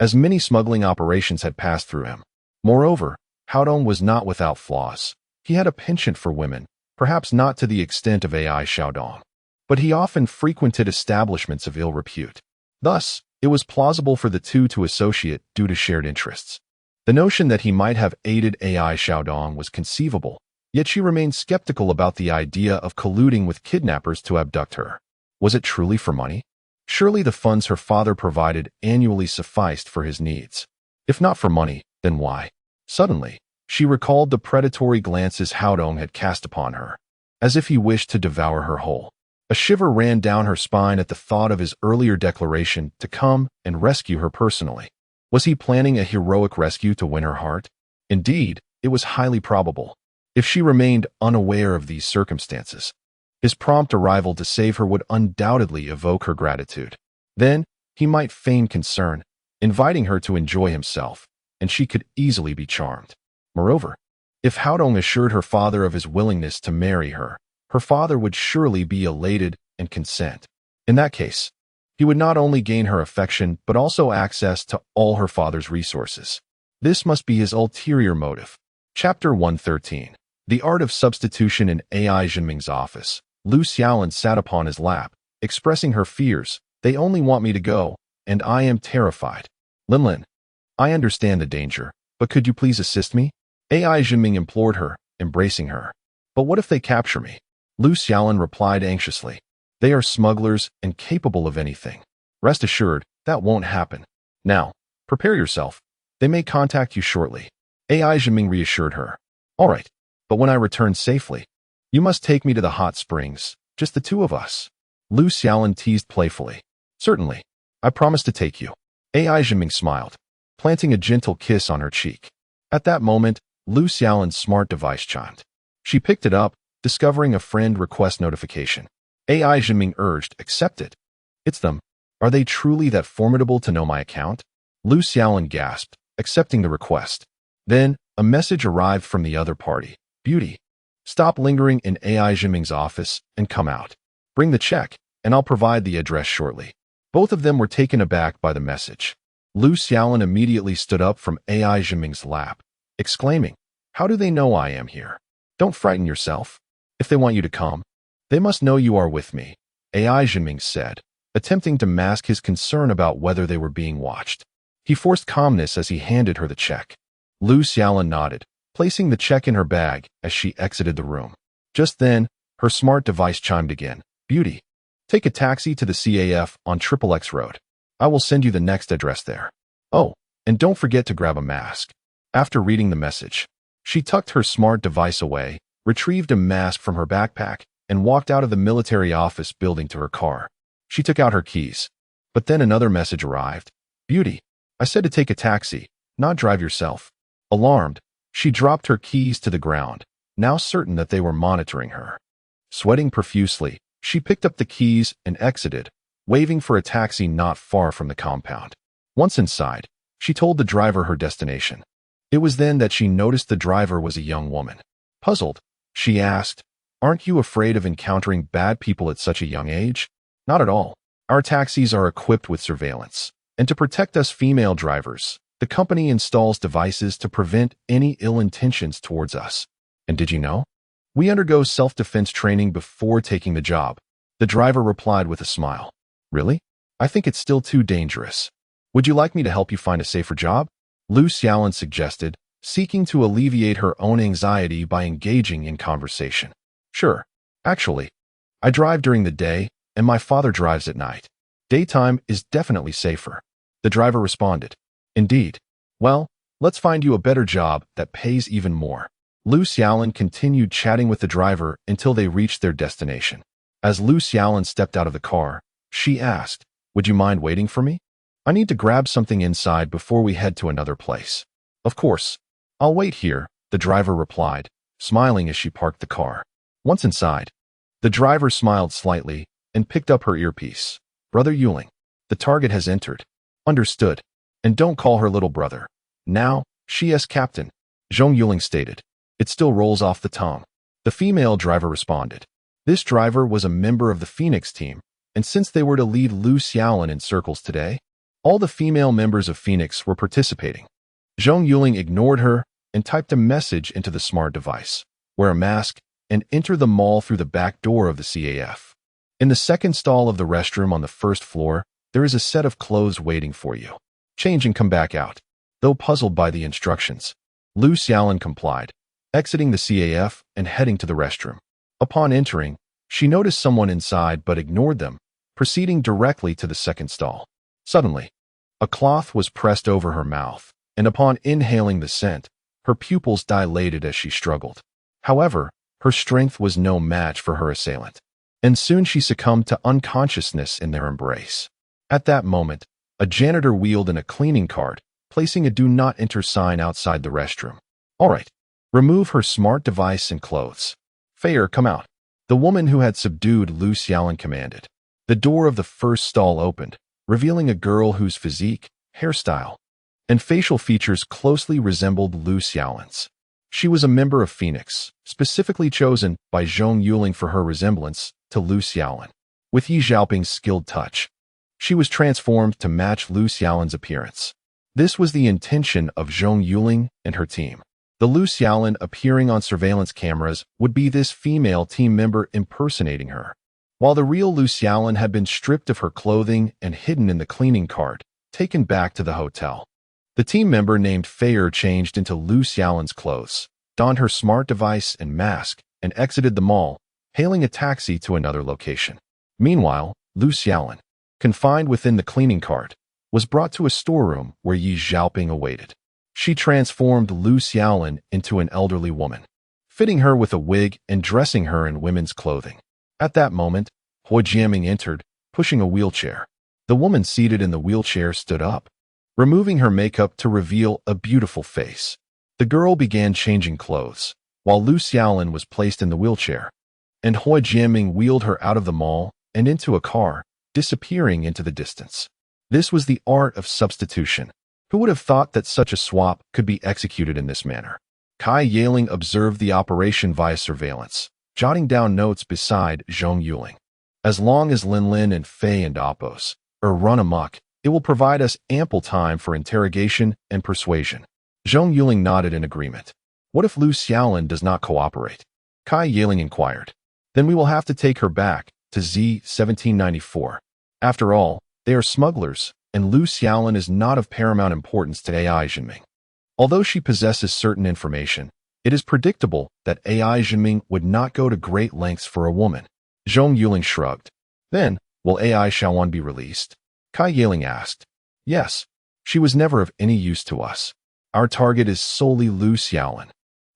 as many smuggling operations had passed through him. Moreover, Haodong was not without flaws. He had a penchant for women, perhaps not to the extent of AI Xiaodong, but he often frequented establishments of ill repute. Thus, it was plausible for the two to associate due to shared interests. The notion that he might have aided AI Xiaodong was conceivable, yet she remained skeptical about the idea of colluding with kidnappers to abduct her. Was it truly for money? Surely the funds her father provided annually sufficed for his needs. If not for money, then why? Suddenly, she recalled the predatory glances Haodong had cast upon her, as if he wished to devour her whole. A shiver ran down her spine at the thought of his earlier declaration to come and rescue her personally. Was he planning a heroic rescue to win her heart? Indeed, it was highly probable, if she remained unaware of these circumstances. His prompt arrival to save her would undoubtedly evoke her gratitude. Then, he might feign concern, inviting her to enjoy himself, and she could easily be charmed. Moreover, if Haodong assured her father of his willingness to marry her, her father would surely be elated and consent. In that case, he would not only gain her affection but also access to all her father's resources. This must be his ulterior motive. Chapter 113. The Art of Substitution in AI Jinming's office. Lu Xiaolin sat upon his lap, expressing her fears. They only want me to go, and I am terrified. Linlin, I understand the danger, but could you please assist me? AI Jinming implored her, embracing her. But what if they capture me? Lu Xiaolin replied anxiously. They are smugglers and capable of anything. Rest assured, that won't happen. Now, prepare yourself. They may contact you shortly. AI Jinming reassured her. All right, but when I return safely, you must take me to the hot springs, just the two of us. Lu Xiaolin teased playfully. Certainly, I promise to take you. AI Jinming smiled, planting a gentle kiss on her cheek. At that moment, Lu Xiaolin's smart device chimed. She picked it up, discovering a friend request notification. AI Jinming urged, accept it. It's them. Are they truly that formidable to know my account? Lu Xiaolin gasped, accepting the request. Then, a message arrived from the other party. Beauty. Stop lingering in AI Jinming's office and come out. Bring the check, and I'll provide the address shortly. Both of them were taken aback by the message. Lu Xiaolin immediately stood up from AI Jinming's lap, exclaiming, how do they know I am here? Don't frighten yourself. If they want you to come, they must know you are with me, AI Jinming said, attempting to mask his concern about whether they were being watched. He forced calmness as he handed her the check. Lu Xiaolin nodded, placing the check in her bag as she exited the room. Just then, her smart device chimed again. Beauty. Take a taxi to the CAF on XXX Road. I will send you the next address there. Oh, and don't forget to grab a mask. After reading the message, she tucked her smart device away, retrieved a mask from her backpack, and walked out of the military office building to her car. She took out her keys. But then another message arrived. Beauty, I said to take a taxi, not drive yourself. Alarmed, she dropped her keys to the ground, now certain that they were monitoring her. Sweating profusely, she picked up the keys and exited, waving for a taxi not far from the compound. Once inside, she told the driver her destination. It was then that she noticed the driver was a young woman. Puzzled, she asked, aren't you afraid of encountering bad people at such a young age? Not at all. Our taxis are equipped with surveillance, and to protect us female drivers, the company installs devices to prevent any ill intentions towards us. And did you know? We undergo self-defense training before taking the job. The driver replied with a smile. Really? I think it's still too dangerous. Would you like me to help you find a safer job? Lu Xiaolin suggested, seeking to alleviate her own anxiety by engaging in conversation. Sure. Actually, I drive during the day, and my father drives at night. Daytime is definitely safer. The driver responded. Indeed. Well, let's find you a better job that pays even more. Lu Xiaolin continued chatting with the driver until they reached their destination. As Lu Xiaolin stepped out of the car, she asked, would you mind waiting for me? I need to grab something inside before we head to another place. Of course. I'll wait here, the driver replied, smiling as she parked the car. Once inside, the driver smiled slightly and picked up her earpiece. Brother Yuling, the target has entered. Understood. And don't call her little brother. Now, she is captain, Zhong Yuling stated. It still rolls off the tongue. The female driver responded. This driver was a member of the Phoenix team, and since they were to lead Lu Xiaolin in circles today, all the female members of Phoenix were participating. Zhong Yuling ignored her and typed a message into the smart device. Wear a mask and enter the mall through the back door of the CAF. In the second stall of the restroom on the first floor, there is a set of clothes waiting for you. Change and come back out. Though puzzled by the instructions, Lu Xiaolin complied, exiting the CAF and heading to the restroom. Upon entering, she noticed someone inside but ignored them, proceeding directly to the second stall. Suddenly, a cloth was pressed over her mouth, and upon inhaling the scent, her pupils dilated as she struggled. However, her strength was no match for her assailant, and soon she succumbed to unconsciousness in their embrace. At that moment, a janitor wheeled in a cleaning cart, placing a "Do Not Enter" sign outside the restroom. All right, remove her smart device and clothes. Fair, come out. The woman who had subdued Lu Xiaolin commanded. The door of the first stall opened, revealing a girl whose physique, hairstyle, and facial features closely resembled Lu Xiaolin's. She was a member of Phoenix, specifically chosen by Zhong Yuling for her resemblance to Lu Xiaolin. With Yi Xiaoping's skilled touch, she was transformed to match Lu Xiaolin's appearance. This was the intention of Zhong Yuling and her team. The Lu Xiaolin appearing on surveillance cameras would be this female team member impersonating her, while the real Lu Xiaolin had been stripped of her clothing and hidden in the cleaning cart, taken back to the hotel. The team member named Fair changed into Lu Xiaolin's clothes, donned her smart device and mask, and exited the mall, hailing a taxi to another location. Meanwhile, Lu Xiaolin, confined within the cleaning cart, was brought to a storeroom where Yi Xiaoping awaited. She transformed Lu Xiaolin into an elderly woman, fitting her with a wig and dressing her in women's clothing. At that moment, Hua Jiaming entered, pushing a wheelchair. The woman seated in the wheelchair stood up, removing her makeup to reveal a beautiful face. The girl began changing clothes, while Lu Xiaolin was placed in the wheelchair, and Hua Jiaming wheeled her out of the mall and into a car, disappearing into the distance. This was the art of substitution. Who would have thought that such a swap could be executed in this manner? Kai Yaling observed the operation via surveillance, jotting down notes beside Zhong Yuling. As long as Lin Lin and Fei and Appos run amok, it will provide us ample time for interrogation and persuasion. Zhong Yuling nodded in agreement. What if Lu Xiaolin does not cooperate? Kai Yaling inquired. Then we will have to take her back to Z-1794. After all, they are smugglers, and Lu Xiaolin is not of paramount importance to AI Jinming. Although she possesses certain information, it is predictable that AI Jinming would not go to great lengths for a woman. Zhong Yuling shrugged. Then, will AI Xiaowan be released? Kai Yaling asked. Yes, she was never of any use to us. Our target is solely Lu Xiaolin.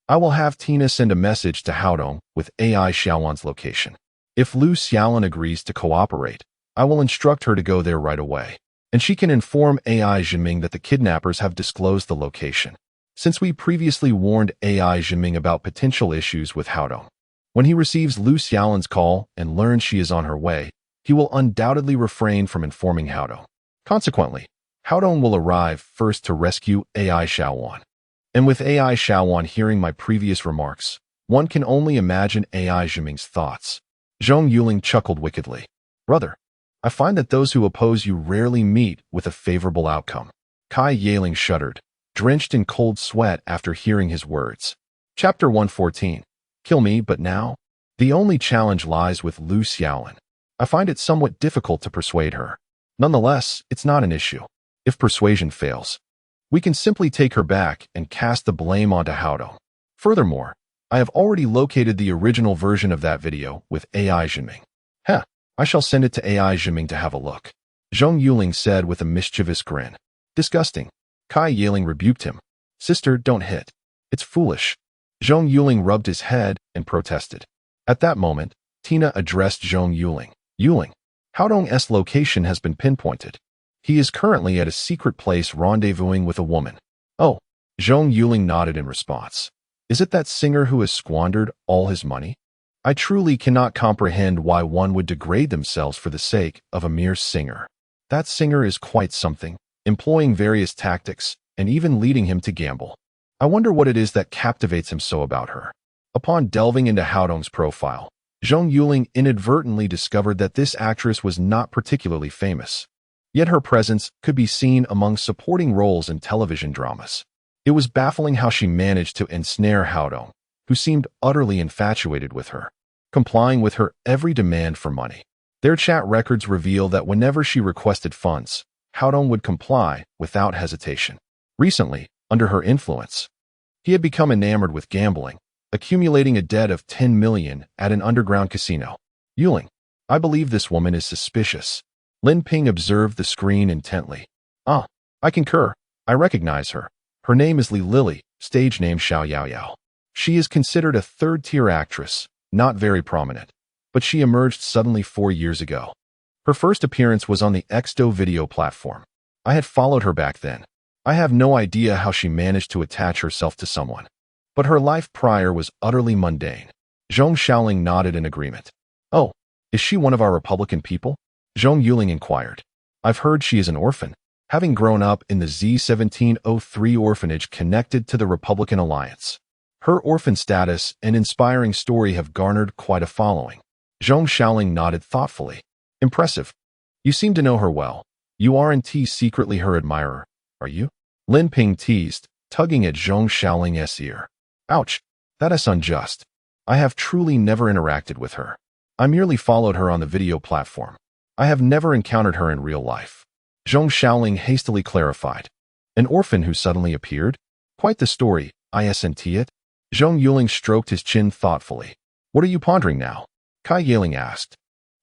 I will have Tina send a message to Haodong with AI Xiaowan's location. If Lu Xiaolin agrees to cooperate, I will instruct her to go there right away, and she can inform AI Jinming that the kidnappers have disclosed the location. Since we previously warned AI Jinming about potential issues with Haodong, when he receives Lu Xiaolin's call and learns she is on her way, he will undoubtedly refrain from informing Haodong. Consequently, Haodong will arrive first to rescue AI Xiaowan. And with AI Xiaowan hearing my previous remarks, one can only imagine AI Jinming's thoughts. Zhong Yuling chuckled wickedly. Brother, I find that those who oppose you rarely meet with a favorable outcome. Kai Yaling shuddered, drenched in cold sweat after hearing his words. Chapter 114. Kill me, but now? The only challenge lies with Lu Xiaolin. I find it somewhat difficult to persuade her. Nonetheless, it's not an issue. If persuasion fails, we can simply take her back and cast the blame onto Haodong. Furthermore, I have already located the original version of that video with AI Jinming. I shall send it to AI Jinming to have a look. Zhong Yuling said with a mischievous grin. Disgusting. Kai Yaling rebuked him. Sister, don't hit. It's foolish. Zhong Yuling rubbed his head and protested. At that moment, Tina addressed Zhong Yuling. Yuling, Haodong's location has been pinpointed. He is currently at a secret place rendezvousing with a woman. Oh, Zhong Yuling nodded in response. Is it that singer who has squandered all his money? I truly cannot comprehend why one would degrade themselves for the sake of a mere singer. That singer is quite something. employing various tactics, and even leading him to gamble. I wonder what it is that captivates him so about her. Upon delving into Haodong's profile, Zhong Yuling inadvertently discovered that this actress was not particularly famous. Yet her presence could be seen among supporting roles in television dramas. It was baffling how she managed to ensnare Haodong, who seemed utterly infatuated with her, complying with her every demand for money. Their chat records reveal that whenever she requested funds, Haodong would comply without hesitation. Recently, under her influence, he had become enamored with gambling, accumulating a debt of 10 million at an underground casino. Yuling, I believe this woman is suspicious. Lin Ping observed the screen intently. Ah, I concur. I recognize her. Her name is Li Lily, stage name Xiao Yao Yao. She is considered a third-tier actress, not very prominent, but she emerged suddenly 4 years ago. Her first appearance was on the Exto video platform. I had followed her back then. I have no idea how she managed to attach herself to someone. But her life prior was utterly mundane. Zhong Xiaoling nodded in agreement. Oh, is she one of our Republican people? Zhong Yuling inquired. I've heard she is an orphan, having grown up in the Z1703 orphanage connected to the Republican Alliance. Her orphan status and inspiring story have garnered quite a following. Zhong Xiaoling nodded thoughtfully. Impressive. You seem to know her well. You aren't secretly her admirer, are you? Lin Ping teased, tugging at Zhong Xiaoling's ear. Ouch, that is unjust. I have truly never interacted with her. I merely followed her on the video platform. I have never encountered her in real life. Zhong Xiaoling hastily clarified. An orphan who suddenly appeared? Quite the story, isn't it? Zhong Yuling stroked his chin thoughtfully. What are you pondering now? Kai Yeling asked.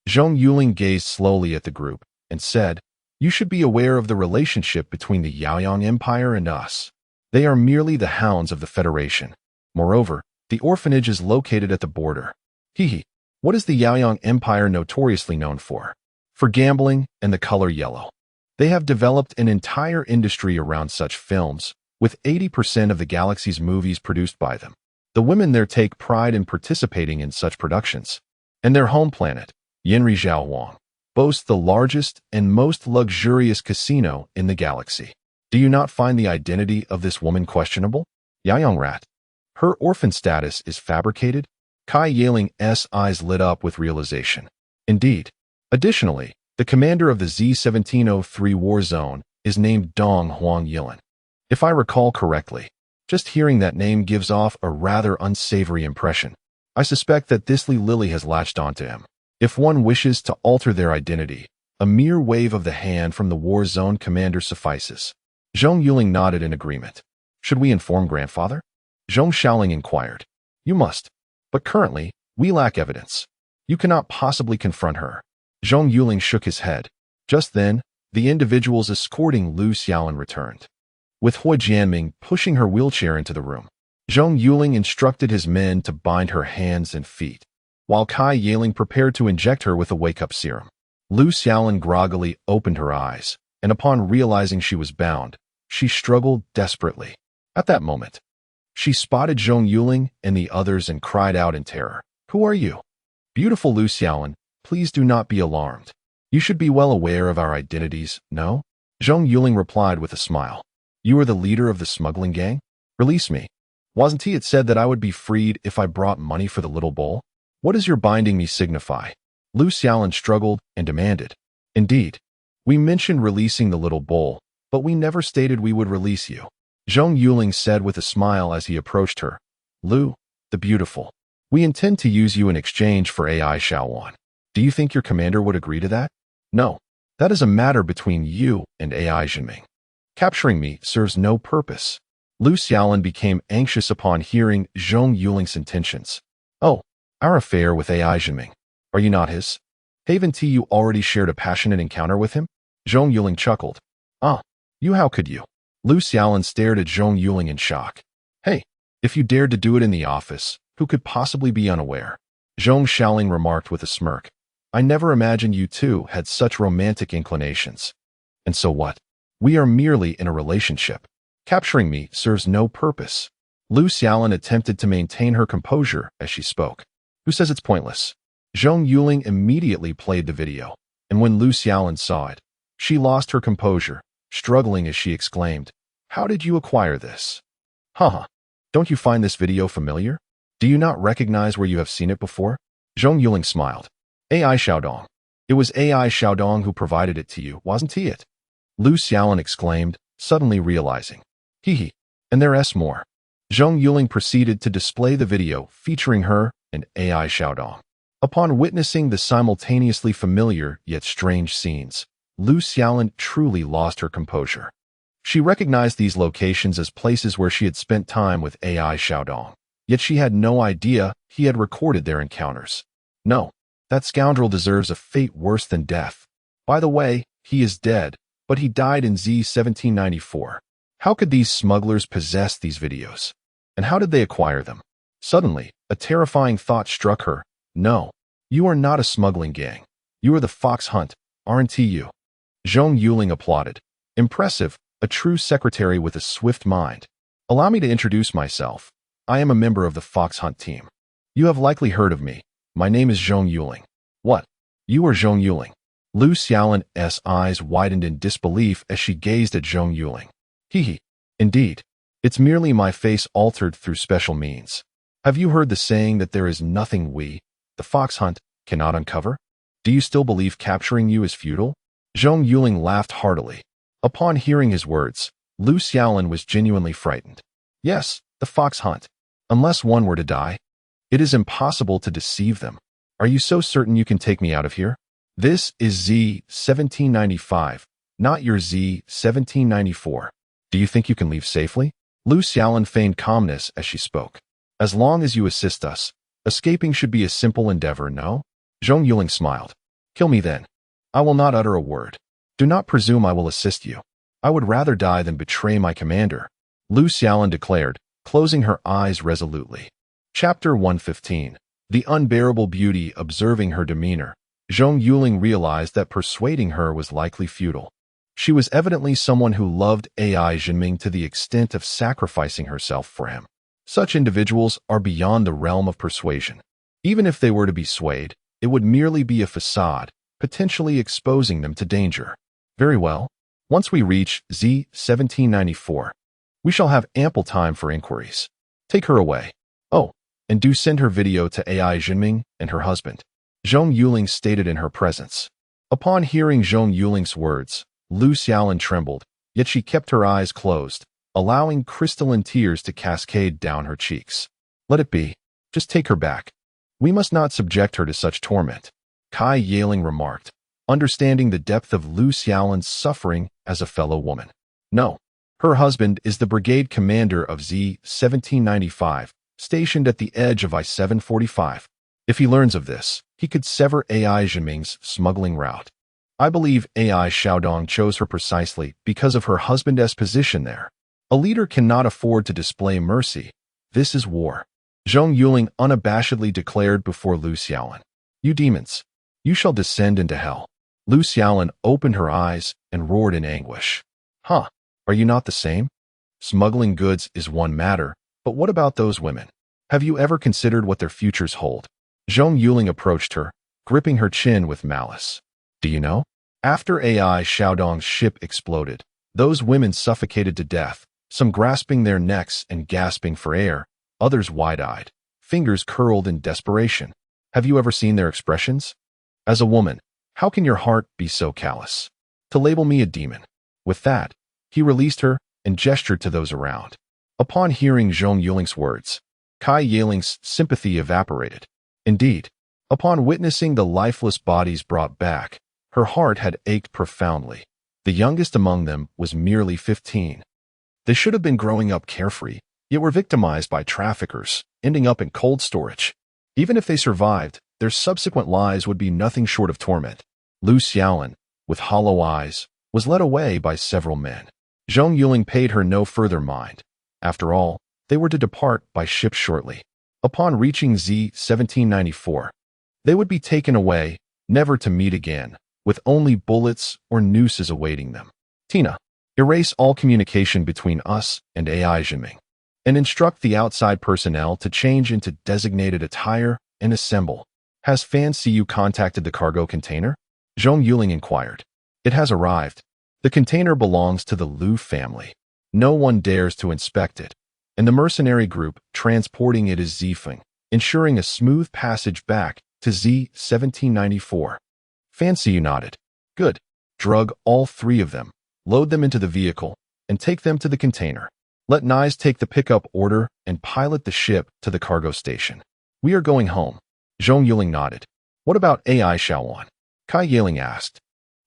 Zhong Yuling gazed slowly at the group and said, You should be aware of the relationship between the Yaoyang Empire and us. They are merely the hounds of the Federation. Moreover, the orphanage is located at the border. Hehe. What is the Yaoyang Empire notoriously known for? For gambling and the color yellow. They have developed an entire industry around such films, with 80% of the galaxy's movies produced by them. The women there take pride in participating in such productions. And their home planet, Yinri Zhaowang, boasts the largest and most luxurious casino in the galaxy. Do you not find the identity of this woman questionable? Yaoyang Rat. Her orphan status is fabricated? Kai Yeling's eyes lit up with realization. Indeed. Additionally, the commander of the Z1703 war zone is named Dong Huang Yilin. If I recall correctly, just hearing that name gives off a rather unsavory impression. I suspect that this Li Lily has latched onto him. If one wishes to alter their identity, a mere wave of the hand from the war zone commander suffices. Zhong Yuling nodded in agreement. Should we inform grandfather? Zhong Xiaoling inquired. You must. But currently, we lack evidence. You cannot possibly confront her. Zhong Yuling shook his head. Just then, the individuals escorting Lu Xiaolin returned. With Hui Jianming pushing her wheelchair into the room, Zhong Yuling instructed his men to bind her hands and feet, while Kai Yeling prepared to inject her with a wake-up serum. Lu Xiaolin groggily opened her eyes, and upon realizing she was bound, she struggled desperately. At that moment, she spotted Zhong Yuling and the others and cried out in terror. Who are you? Beautiful Lu Xiaolin, please do not be alarmed. You should be well aware of our identities, no? Zhong Yuling replied with a smile. You are the leader of the smuggling gang? Release me. Wasn't it said that I would be freed if I brought money for the little bowl? What does your binding me signify? Lu Xiaolin struggled and demanded. Indeed. We mentioned releasing the little bowl, but we never stated we would release you. Zhong Yuling said with a smile as he approached her. Lu, the beautiful. We intend to use you in exchange for AI Xiaowan. Do you think your commander would agree to that? No. That is a matter between you and AI Jinming. Capturing me serves no purpose. Lu Xiaolin became anxious upon hearing Zhong Yuling's intentions. Oh, our affair with AI Jinming. Are you not his? Haven't you already shared a passionate encounter with him? Zhong Yuling chuckled. Ah, you how could you? Lu Xiaolin stared at Zhong Yuling in shock. Hey, if you dared to do it in the office, who could possibly be unaware? Zhong Xiaoling remarked with a smirk. I never imagined you two had such romantic inclinations. And so what? We are merely in a relationship. Capturing me serves no purpose. Lu Xiaolin attempted to maintain her composure as she spoke. Who says it's pointless? Zhong Yuling immediately played the video, and when Lu Xiaolin saw it, she lost her composure, struggling as she exclaimed, "How did you acquire this? Haha. Don't you find this video familiar? Do you not recognize where you have seen it before?" Zhong Yuling smiled. "AI Xiaodong. It was AI Xiaodong who provided it to you, wasn't he it?" Lu Xiaolin exclaimed, suddenly realizing. Hee. And there's more. Zhong Yuling proceeded to display the video featuring her and AI Xiaodong. Upon witnessing the simultaneously familiar yet strange scenes, Lu Xiaolin truly lost her composure. She recognized these locations as places where she had spent time with AI Xiaodong, yet she had no idea he had recorded their encounters. No, that scoundrel deserves a fate worse than death. By the way, he is dead, but he died in Z-1794. How could these smugglers possess these videos? And how did they acquire them? Suddenly, a terrifying thought struck her. No, you are not a smuggling gang. You are the Fox Hunt, aren't you? Zhong Yuling applauded. Impressive, a true secretary with a swift mind. Allow me to introduce myself. I am a member of the Fox Hunt team. You have likely heard of me. My name is Zhong Yuling. What? You are Zhong Yuling? Lu Xiaolin's eyes widened in disbelief as she gazed at Zhong Yuling. Hee. Indeed. It's merely my face altered through special means. Have you heard the saying that there is nothing we, the Fox Hunt, cannot uncover? Do you still believe capturing you is futile? Zhong Yuling laughed heartily. Upon hearing his words, Lu Xiaolin was genuinely frightened. Yes, the Fox Hunt. Unless one were to die, it is impossible to deceive them. Are you so certain you can take me out of here? This is Z-1795, not your Z-1794. Do you think you can leave safely? Lu Xiaolin feigned calmness as she spoke. As long as you assist us, escaping should be a simple endeavor, no? Zhong Yuling smiled. Kill me then. I will not utter a word. Do not presume I will assist you. I would rather die than betray my commander, Lu Xiaolin declared, closing her eyes resolutely. Chapter 115. The unbearable beauty. Observing her demeanor, Zhong Yuling realized that persuading her was likely futile. She was evidently someone who loved AI Jinming to the extent of sacrificing herself for him. Such individuals are beyond the realm of persuasion. Even if they were to be swayed, it would merely be a facade, potentially exposing them to danger. Very well. Once we reach Z-1794, we shall have ample time for inquiries. Take her away. Oh, and do send her video to AI Jinming and her husband, Zhong Yuling stated in her presence. Upon hearing Zhong Yuling's words, Lu Xiaolin trembled, yet she kept her eyes closed, allowing crystalline tears to cascade down her cheeks. Let it be. Just take her back. We must not subject her to such torment, Kai Yaling remarked, understanding the depth of Lu Xiaolin's suffering as a fellow woman. No, her husband is the brigade commander of Z-1795, stationed at the edge of I-745. If he learns of this, he could sever AI Jinming's smuggling route. I believe AI Xiaodong chose her precisely because of her husband's position there. A leader cannot afford to display mercy. This is war, Zhong Yuling unabashedly declared before Lu Xiaolin. You demons, you shall descend into hell. Lu Xiaolin opened her eyes and roared in anguish. Huh, are you not the same? Smuggling goods is one matter, but what about those women? Have you ever considered what their futures hold? Zhong Yuling approached her, gripping her chin with malice. Do you know? After AI Xiaodong's ship exploded, those women suffocated to death, some grasping their necks and gasping for air, others wide-eyed, fingers curled in desperation. Have you ever seen their expressions? As a woman, how can your heart be so callous? To label me a demon. With that, he released her and gestured to those around. Upon hearing Zhong Yuling's words, Kai Yaling's sympathy evaporated. Indeed, upon witnessing the lifeless bodies brought back, her heart had ached profoundly. The youngest among them was merely 15. They should have been growing up carefree, yet were victimized by traffickers, ending up in cold storage. Even if they survived, their subsequent lives would be nothing short of torment. Lu Xiaolin, with hollow eyes, was led away by several men. Zhong Yuling paid her no further mind. After all, they were to depart by ship shortly. Upon reaching Z-1794, they would be taken away, never to meet again, with only bullets or nooses awaiting them. Tina, erase all communication between us and AI Jinming, and instruct the outside personnel to change into designated attire and assemble. Has Fan Siyu contacted the cargo container? Zhong Yuling inquired. It has arrived. The container belongs to the Liu family. No one dares to inspect it, and the mercenary group transporting it is Zifeng, ensuring a smooth passage back to Z-1794. Fancy, you nodded. Good. Drug all three of them, load them into the vehicle, and take them to the container. Let Nais take the pickup order and pilot the ship to the cargo station. We are going home. Zhong Yuling nodded. What about AI Xiaowan? Kai Yiling asked.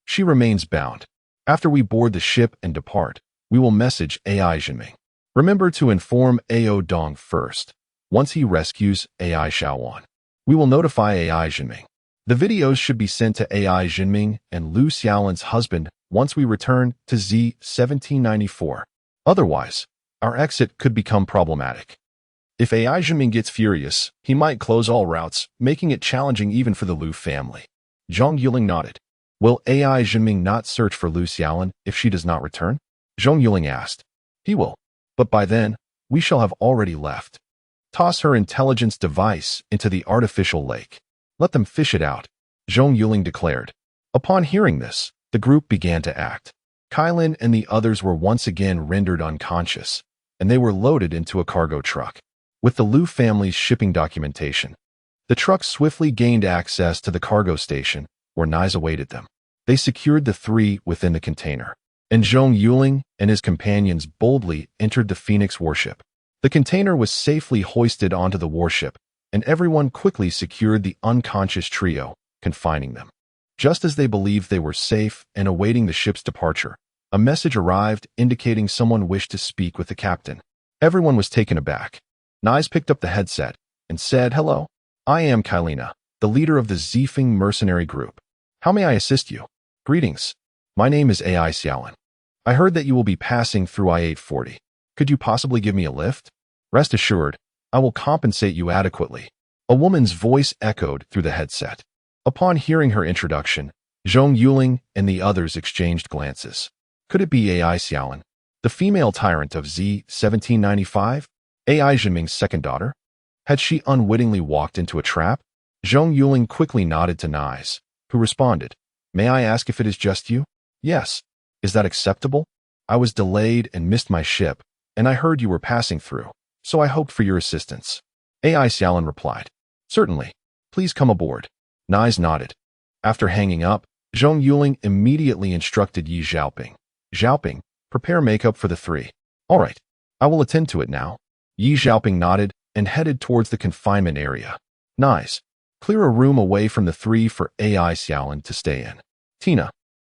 She remains bound. After we board the ship and depart, we will message AI Jinming. Remember to inform AO Dong first. Once he rescues AI Xiaowan, we will notify AI Jinming. The videos should be sent to AI Jinming and Liu Xiaolan's husband once we return to Z-1794. Otherwise, our exit could become problematic. If AI Jinming gets furious, he might close all routes, making it challenging even for the Liu family. Zhong Yuling nodded. Will AI Jinming not search for Liu Xiaolan if she does not return? Zhong Yuling asked. He will. But by then, we shall have already left. Toss her intelligence device into the artificial lake. Let them fish it out, Zhong Yuling declared. Upon hearing this, the group began to act. Kailin and the others were once again rendered unconscious, and they were loaded into a cargo truck. With the Liu family's shipping documentation, the truck swiftly gained access to the cargo station where Nais awaited them. They secured the three within the container, and Zhong Yuling and his companions boldly entered the Phoenix warship. The container was safely hoisted onto the warship, and everyone quickly secured the unconscious trio, confining them. Just as they believed they were safe and awaiting the ship's departure, a message arrived indicating someone wished to speak with the captain. Everyone was taken aback. Nais picked up the headset and said, "Hello, I am Kailina, the leader of the Zifeng mercenary group. How may I assist you?" "Greetings. My name is AI Xiaolan. I heard that you will be passing through I-840. Could you possibly give me a lift? Rest assured, I will compensate you adequately." A woman's voice echoed through the headset. Upon hearing her introduction, Zhong Yuling and the others exchanged glances. Could it be AI Xiaolan, the female tyrant of Z-1795? AI Jinming's second daughter? Had she unwittingly walked into a trap? Zhong Yuling quickly nodded to Nais, who responded, "May I ask if it is just you?" "Yes. Is that acceptable? I was delayed and missed my ship, and I heard you were passing through, so I hoped for your assistance." AI Xiaolan replied, "Certainly. Please come aboard." Nais nodded. After hanging up, Zhong Yuling immediately instructed Yi Xiaoping. "Xiaoping, prepare makeup for the three." "All right. I will attend to it now." Yi Xiaoping nodded and headed towards the confinement area. "Nais, clear a room away from the three for AI Xiaolan to stay in. Tina,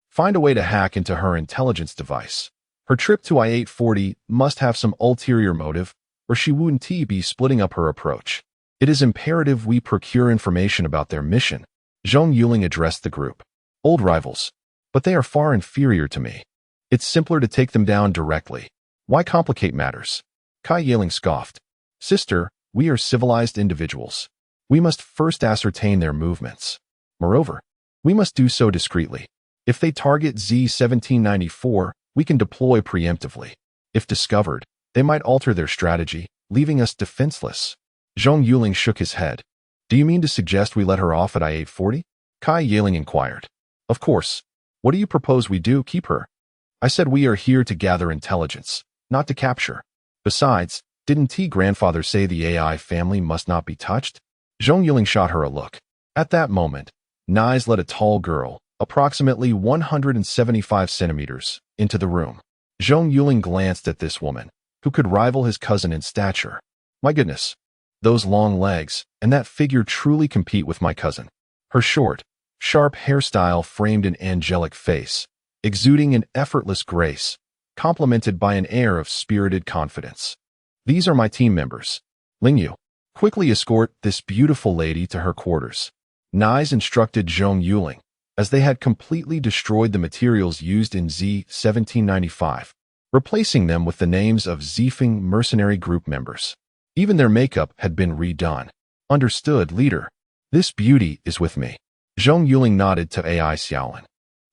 find a way to hack into her intelligence device. Her trip to I-840 must have some ulterior motive, or she wouldn't be splitting up her approach. It is imperative we procure information about their mission." Zhong Yuling addressed the group. "Old rivals, but they are far inferior to me. It's simpler to take them down directly. Why complicate matters?" Kai Yiling scoffed. "Sister, we are civilized individuals. We must first ascertain their movements. Moreover, we must do so discreetly. If they target Z-1794, we can deploy preemptively. If discovered, they might alter their strategy, leaving us defenseless." Zhong Yuling shook his head. "Do you mean to suggest we let her off at I-840? Kai Yiling inquired. "Of course. What do you propose we do? Keep her?" "I said we are here to gather intelligence, not to capture. Besides, didn't grandfather say the AI family must not be touched?" Zhong Yuling shot her a look. At that moment, Nais led a tall girl, approximately 175 centimeters, into the room. Zhong Yuling glanced at this woman, who could rival his cousin in stature. My goodness, those long legs and that figure truly compete with my cousin. Her short, sharp hairstyle framed an angelic face, exuding an effortless grace, complemented by an air of spirited confidence. "These are my team members. Lingyu, quickly escort this beautiful lady to her quarters." Nais instructed Zhong Yuling, as they had completely destroyed the materials used in Z-1795, replacing them with the names of Zifeng mercenary group members. Even their makeup had been redone. "Understood, leader. This beauty is with me." Zhong Yuling nodded to AI Xiaolan,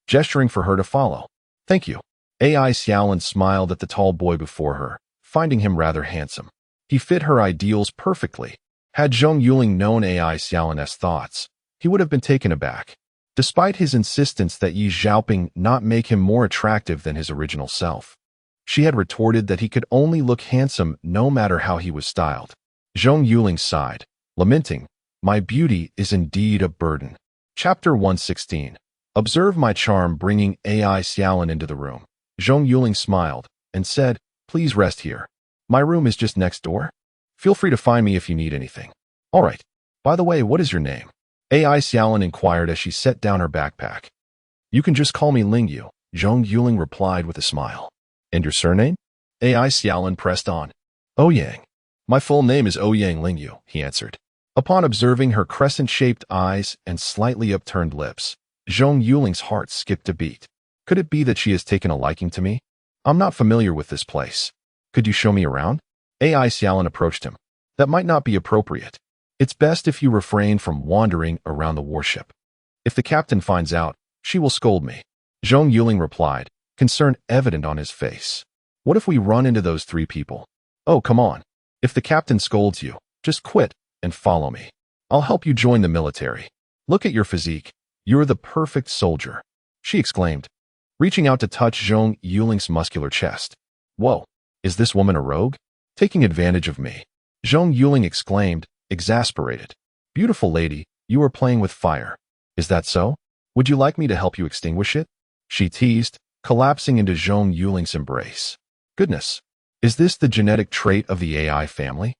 gesturing for her to follow. "Thank you." AI Xiaolan smiled at the tall boy before her, finding him rather handsome. He fit her ideals perfectly. Had Zhong Yuling known AI Xiaolan's thoughts, he would have been taken aback. despite his insistence that Yi Xiaoping not make him more attractive than his original self. She had retorted that he could only look handsome no matter how he was styled. Zhong Yuling sighed, lamenting, "My beauty is indeed a burden." Chapter 116. Observe my charm bringing AI Xiaolin into the room. Zhong Yuling smiled and said, "Please rest here. My room is just next door. Feel free to find me if you need anything." "All right. By the way, what is your name?" AI Xiaolin inquired as she set down her backpack. "You can just call me Lingyu," Zhong Yuling replied with a smile. "And your surname?" AI Xiaolin pressed on. "Ouyang. My full name is Ouyang Lingyu," he answered. Upon observing her crescent-shaped eyes and slightly upturned lips, Zhong Yuling's heart skipped a beat. Could it be that she has taken a liking to me? "I'm not familiar with this place. Could you show me around?" AI Xiaolin approached him. "That might not be appropriate. It's best if you refrain from wandering around the warship. If the captain finds out, she will scold me." Zhong Yuling replied, concern evident on his face. "What if we run into those three people?" "Oh, come on. If the captain scolds you, just quit and follow me. I'll help you join the military. Look at your physique. You're the perfect soldier," she exclaimed, reaching out to touch Zhong Yuling's muscular chest. "Whoa, is this woman a rogue? Taking advantage of me?" Zhong Yuling exclaimed, exasperated. "Beautiful lady, you are playing with fire. Is that so? Would you like me to help you extinguish it?" she teased, collapsing into Zhong Yuling's embrace. "Goodness, is this the genetic trait of the AI family?"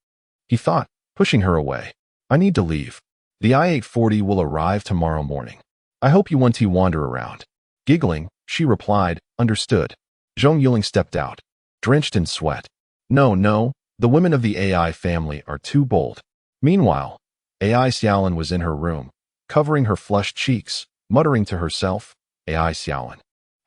he thought, pushing her away. "I need to leave. The I-840 will arrive tomorrow morning. I hope you want to wander around." Giggling, she replied, "Understood." Zhong Yuling stepped out, drenched in sweat. No, the women of the AI family are too bold." Meanwhile, AI Xiaolin was in her room, covering her flushed cheeks, muttering to herself, "AI Xiaolin,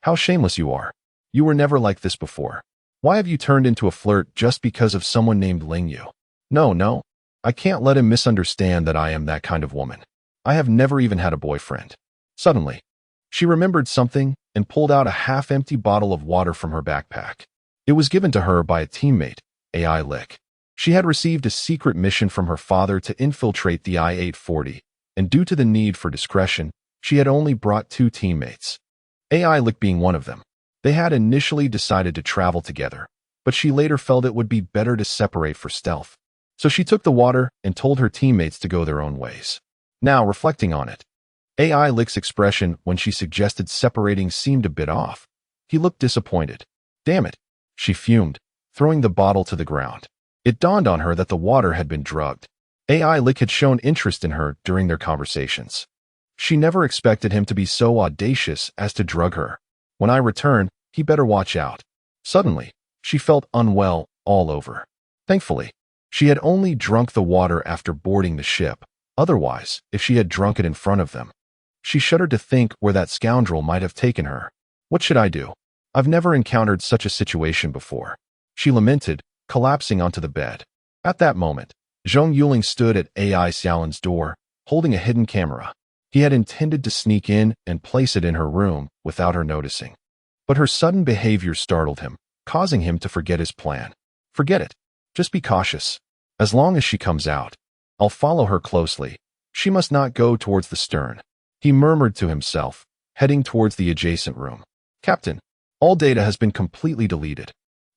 how shameless you are. You were never like this before. Why have you turned into a flirt just because of someone named Lingyu? No, I can't let him misunderstand that I am that kind of woman. I have never even had a boyfriend." Suddenly, she remembered something and pulled out a half-empty bottle of water from her backpack. It was given to her by a teammate, AI Lick. She had received a secret mission from her father to infiltrate the I-840, and due to the need for discretion, she had only brought 2 teammates, AI Lick being one of them. They had initially decided to travel together, but she later felt it would be better to separate for stealth. So she took the water and told her teammates to go their own ways. Now, reflecting on it, AI Lick's expression when she suggested separating seemed a bit off. He looked disappointed. "Damn it," she fumed, throwing the bottle to the ground. It dawned on her that the water had been drugged. AI Lick had shown interest in her during their conversations. She never expected him to be so audacious as to drug her. "When I return, he better watch out." Suddenly, she felt unwell all over. Thankfully, she had only drunk the water after boarding the ship. Otherwise, if she had drunk it in front of them, she shuddered to think where that scoundrel might have taken her. "What should I do? I've never encountered such a situation before," she lamented, collapsing onto the bed. At that moment, Zhong Yuling stood at AI Xiaolin's door, holding a hidden camera. He had intended to sneak in and place it in her room without her noticing. But her sudden behavior startled him, causing him to forget his plan. "Forget it. Just be cautious. As long as she comes out, I'll follow her closely. She must not go towards the stern," he murmured to himself, heading towards the adjacent room. "Captain, all data has been completely deleted."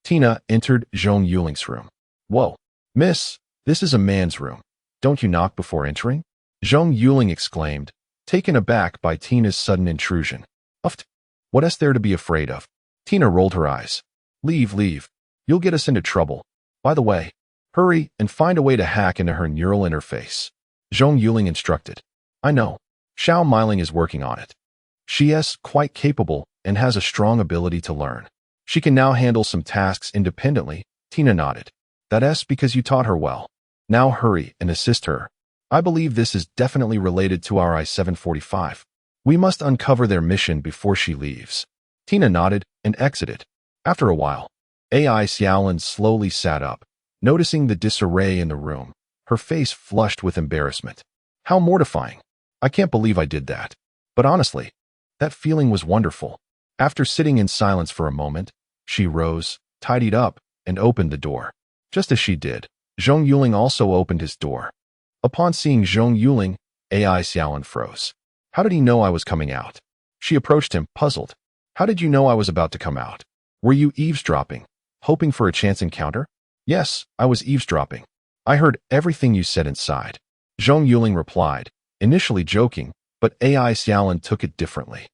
Tina entered Zhong Yuling's room. "Whoa, miss, this is a man's room. Don't you knock before entering?" Zhong Yuling exclaimed, taken aback by Tina's sudden intrusion. "Uft, what is there to be afraid of?" Tina rolled her eyes. Leave. You'll get us into trouble. By the way, hurry and find a way to hack into her neural interface," Zhong Yuling instructed. "I know. Xiao Miling is working on it. She is quite capable and has a strong ability to learn. She can now handle some tasks independently." Tina nodded. "That's because you taught her well. Now hurry and assist her. I believe this is definitely related to our I-745. We must uncover their mission before she leaves." Tina nodded and exited. After a while, AI Xiaolin slowly sat up, noticing the disarray in the room, her face flushed with embarrassment. "How mortifying. I can't believe I did that. But honestly, that feeling was wonderful." After sitting in silence for a moment, she rose, tidied up, and opened the door. Just as she did, Zhong Yuling also opened his door. Upon seeing Zhong Yuling, AI Xiaolin froze. How did he know I was coming out? She approached him, puzzled. How did you know I was about to come out? Were you eavesdropping, hoping for a chance encounter? Yes, I was eavesdropping. I heard everything you said inside. Zhong Yuling replied, initially joking, but AI Xiaolin took it differently.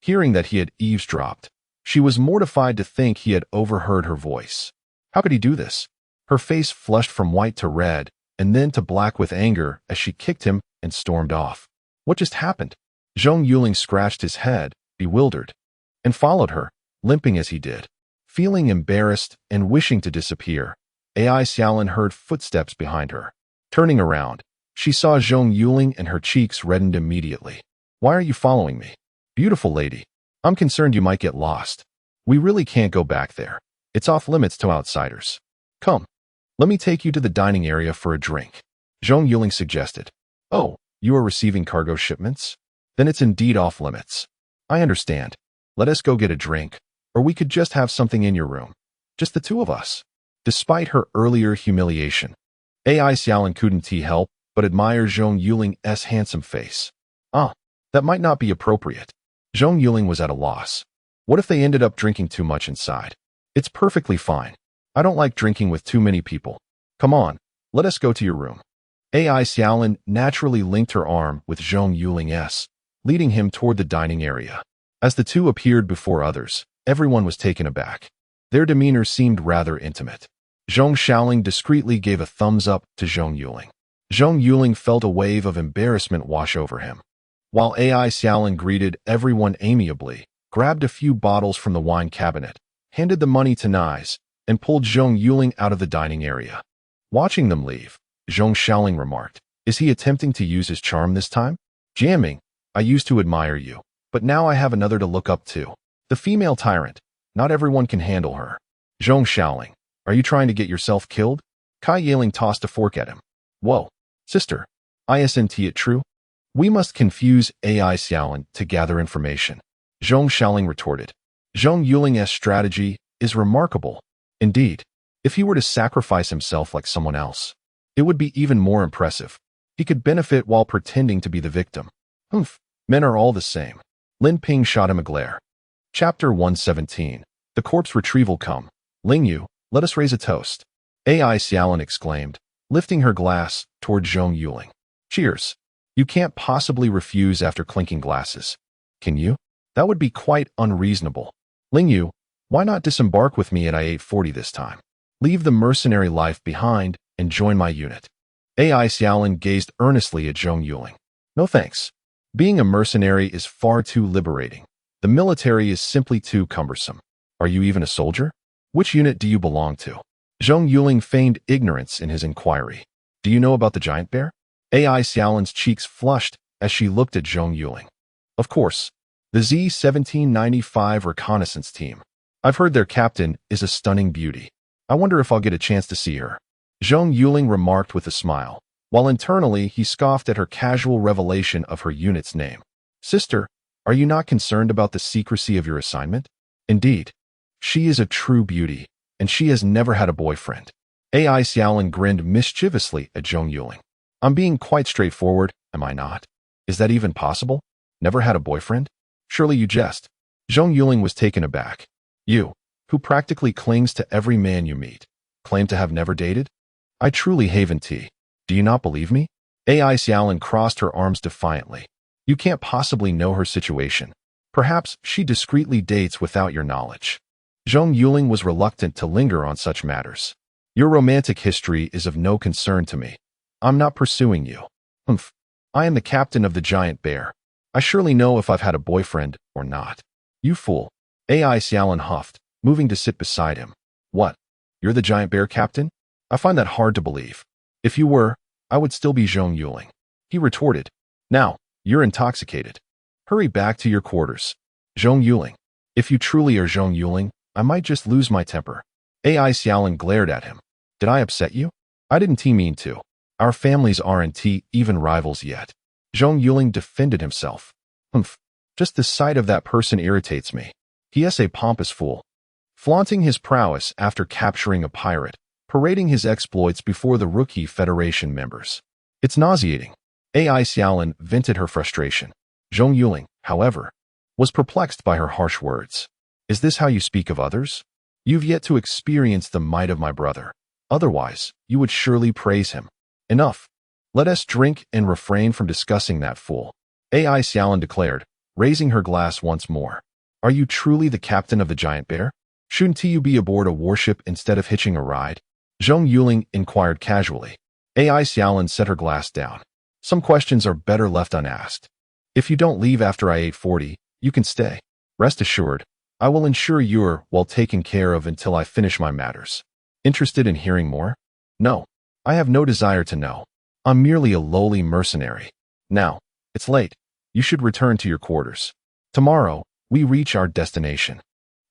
Hearing that he had eavesdropped, she was mortified to think he had overheard her voice. How could he do this? Her face flushed from white to red, and then to black with anger as she kicked him and stormed off. What just happened? Zhong Yuling scratched his head, bewildered, and followed her, limping as he did. Feeling embarrassed and wishing to disappear, AI Xiaolin heard footsteps behind her. Turning around, she saw Zhong Yuling and her cheeks reddened immediately. Why are you following me? Beautiful lady, I'm concerned you might get lost. We really can't go back there. It's off limits to outsiders. Come, let me take you to the dining area for a drink. Zhong Yuling suggested. Oh, you are receiving cargo shipments? Then it's indeed off limits. I understand. Let us go get a drink, or we could just have something in your room. Just the two of us. Despite her earlier humiliation, AI Xiaolin couldn't help but admire Zhong Yuling's handsome face. That might not be appropriate. Zhong Yuling was at a loss. What if they ended up drinking too much inside? It's perfectly fine. I don't like drinking with too many people. Come on, let us go to your room. AI Xiaolin naturally linked her arm with Zhong Yuling's, leading him toward the dining area. As the two appeared before others, everyone was taken aback. Their demeanor seemed rather intimate. Zhong Xiaoling discreetly gave a thumbs up to Zhong Yuling. Zhong Yuling felt a wave of embarrassment wash over him. While AI Xiaolin greeted everyone amiably, grabbed a few bottles from the wine cabinet, handed the money to Nais, and pulled Zhong Yuling out of the dining area. Watching them leave, Zhong Xiaoling remarked, is he attempting to use his charm this time? Jamming, I used to admire you, but now I have another to look up to. The female tyrant. Not everyone can handle her. Zhong Xiaoling, are you trying to get yourself killed? Kai Yiling tossed a fork at him. Whoa, sister, isn't it true? We must confuse AI Xiaolin to gather information. Zhong Xiaoling retorted. Zhong Yuling's strategy is remarkable. Indeed, if he were to sacrifice himself like someone else, it would be even more impressive. He could benefit while pretending to be the victim. Men are all the same. Lin Ping shot him a glare. Chapter 117. The corpse retrieval come. Ling Yu, let us raise a toast. AI Xiaolin exclaimed, lifting her glass toward Zhong Yuling. Cheers. You can't possibly refuse after clinking glasses. Can you? That would be quite unreasonable. Ling Yu, why not disembark with me at I-840 this time? Leave the mercenary life behind and join my unit. AI Xiaolin gazed earnestly at Zhong Yuling. No thanks. Being a mercenary is far too liberating. The military is simply too cumbersome. Are you even a soldier? Which unit do you belong to? Zhong Yuling feigned ignorance in his inquiry. Do you know about the giant bear? AI Xiaolin's cheeks flushed as she looked at Zhong Yuling. Of course. The Z-1795 reconnaissance team. I've heard their captain is a stunning beauty. I wonder if I'll get a chance to see her. Zhong Yuling remarked with a smile, while internally he scoffed at her casual revelation of her unit's name. Sister, are you not concerned about the secrecy of your assignment? Indeed. She is a true beauty, and she has never had a boyfriend. AI Xiaolin grinned mischievously at Zhong Yuling. I'm being quite straightforward, am I not? Is that even possible? Never had a boyfriend? Surely you jest. Zhong Yuling was taken aback. You, who practically clings to every man you meet, claim to have never dated? I truly haven't. Do you not believe me? AI Xiaolin crossed her arms defiantly. You can't possibly know her situation. Perhaps she discreetly dates without your knowledge. Zhong Yuling was reluctant to linger on such matters. Your romantic history is of no concern to me. I'm not pursuing you. I am the captain of the giant bear. I surely know if I've had a boyfriend or not. You fool. AI Xiaolin huffed, moving to sit beside him. What? You're the giant bear captain? I find that hard to believe. If you were, I would still be Zhong Yuling. He retorted. Now, you're intoxicated. Hurry back to your quarters. Zhong Yuling. If you truly are Zhong Yuling, I might just lose my temper. AI Xiaolin glared at him. Did I upset you? I didn't mean to. Our families aren't even rivals yet. Zhong Yuling defended himself. Just the sight of that person irritates me. He is a pompous fool. Flaunting his prowess after capturing a pirate, parading his exploits before the Rookie Federation members. It's nauseating. AI Xiaolin vented her frustration. Zhong Yuling, however, was perplexed by her harsh words. Is this how you speak of others? You've yet to experience the might of my brother. Otherwise, you would surely praise him. Enough. Let us drink and refrain from discussing that fool. AI Xiaolin declared, raising her glass once more. Are you truly the captain of the giant bear? Shouldn't you be aboard a warship instead of hitching a ride? Zhong Yuling inquired casually. AI Xiaolin set her glass down. Some questions are better left unasked. If you don't leave after I 8:40, you can stay. Rest assured, I will ensure you're well taken care of until I finish my matters. Interested in hearing more? No. I have no desire to know. I'm merely a lowly mercenary. Now, it's late. You should return to your quarters. Tomorrow, we reach our destination.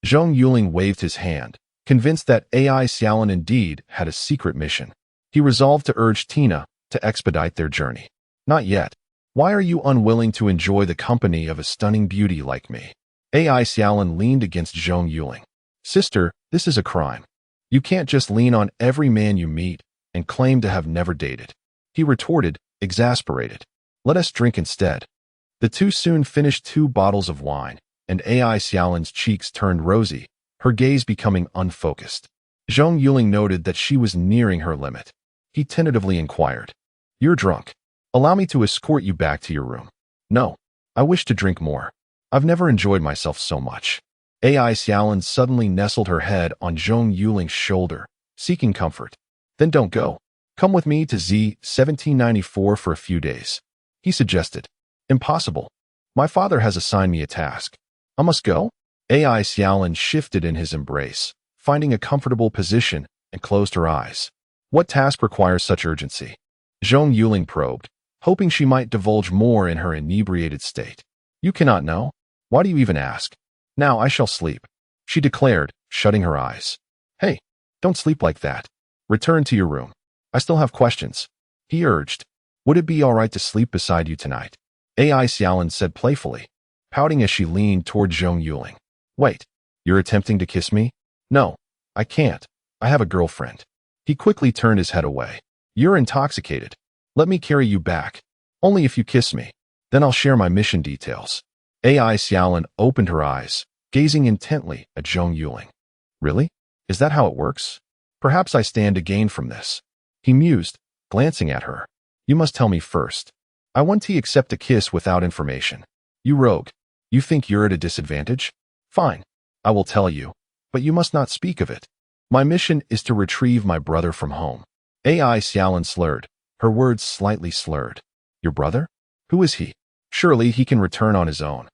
Zhong Yuling waved his hand, convinced that AI Xiaolin indeed had a secret mission. He resolved to urge Tina to expedite their journey. Not yet. Why are you unwilling to enjoy the company of a stunning beauty like me? AI Xiaolin leaned against Zhong Yuling. Sister, this is a crime. You can't just lean on every man you meet and claim to have never dated. He retorted, exasperated. Let us drink instead. The two soon finished 2 bottles of wine, and AI Xiaolin's cheeks turned rosy, her gaze becoming unfocused. Zhong Yuling noted that she was nearing her limit. He tentatively inquired, You're drunk. Allow me to escort you back to your room. No. I wish to drink more. I've never enjoyed myself so much. AI Xiaolin suddenly nestled her head on Zhong Yuling's shoulder, seeking comfort. Then don't go. Come with me to Z-1794 for a few days. He suggested. Impossible. My father has assigned me a task. I must go? AI Xiaolin shifted in his embrace, finding a comfortable position, and closed her eyes. What task requires such urgency? Zhong Yuling probed, hoping she might divulge more in her inebriated state. You cannot know. Why do you even ask? Now I shall sleep, she declared, shutting her eyes. Hey, don't sleep like that. Return to your room. I still have questions. He urged. Would it be all right to sleep beside you tonight? AI Xiaolin said playfully, pouting as she leaned toward Zhong Yuling. Wait, you're attempting to kiss me? No, I can't. I have a girlfriend. He quickly turned his head away. You're intoxicated. Let me carry you back. Only if you kiss me. Then I'll share my mission details. AI Xiaolin opened her eyes, gazing intently at Zhong Yuling. Really? Is that how it works? Perhaps I stand to gain from this. He mused, glancing at her. You must tell me first. I want to accept a kiss without information. You rogue. You think you're at a disadvantage? Fine. I will tell you. But you must not speak of it. My mission is to retrieve my brother from home. AI Xiaolin slurred, her words slightly slurred. Your brother? Who is he? Surely he can return on his own.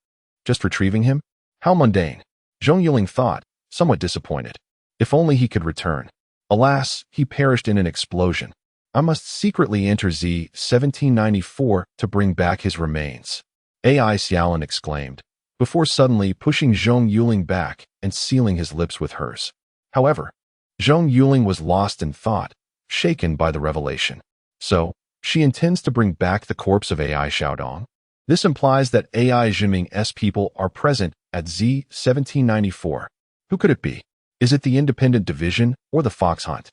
Just retrieving him? How mundane. Zhong Yuling thought, somewhat disappointed. If only he could return. Alas, he perished in an explosion. I must secretly enter Z-1794 to bring back his remains. AI Xiaolin exclaimed, before suddenly pushing Zhong Yuling back and sealing his lips with hers. However, Zhong Yuling was lost in thought, shaken by the revelation. So, she intends to bring back the corpse of AI Xiaodong? This implies that AI Jinming's people are present at Z-1794. Who could it be? Is it the Independent Division or the Fox Hunt?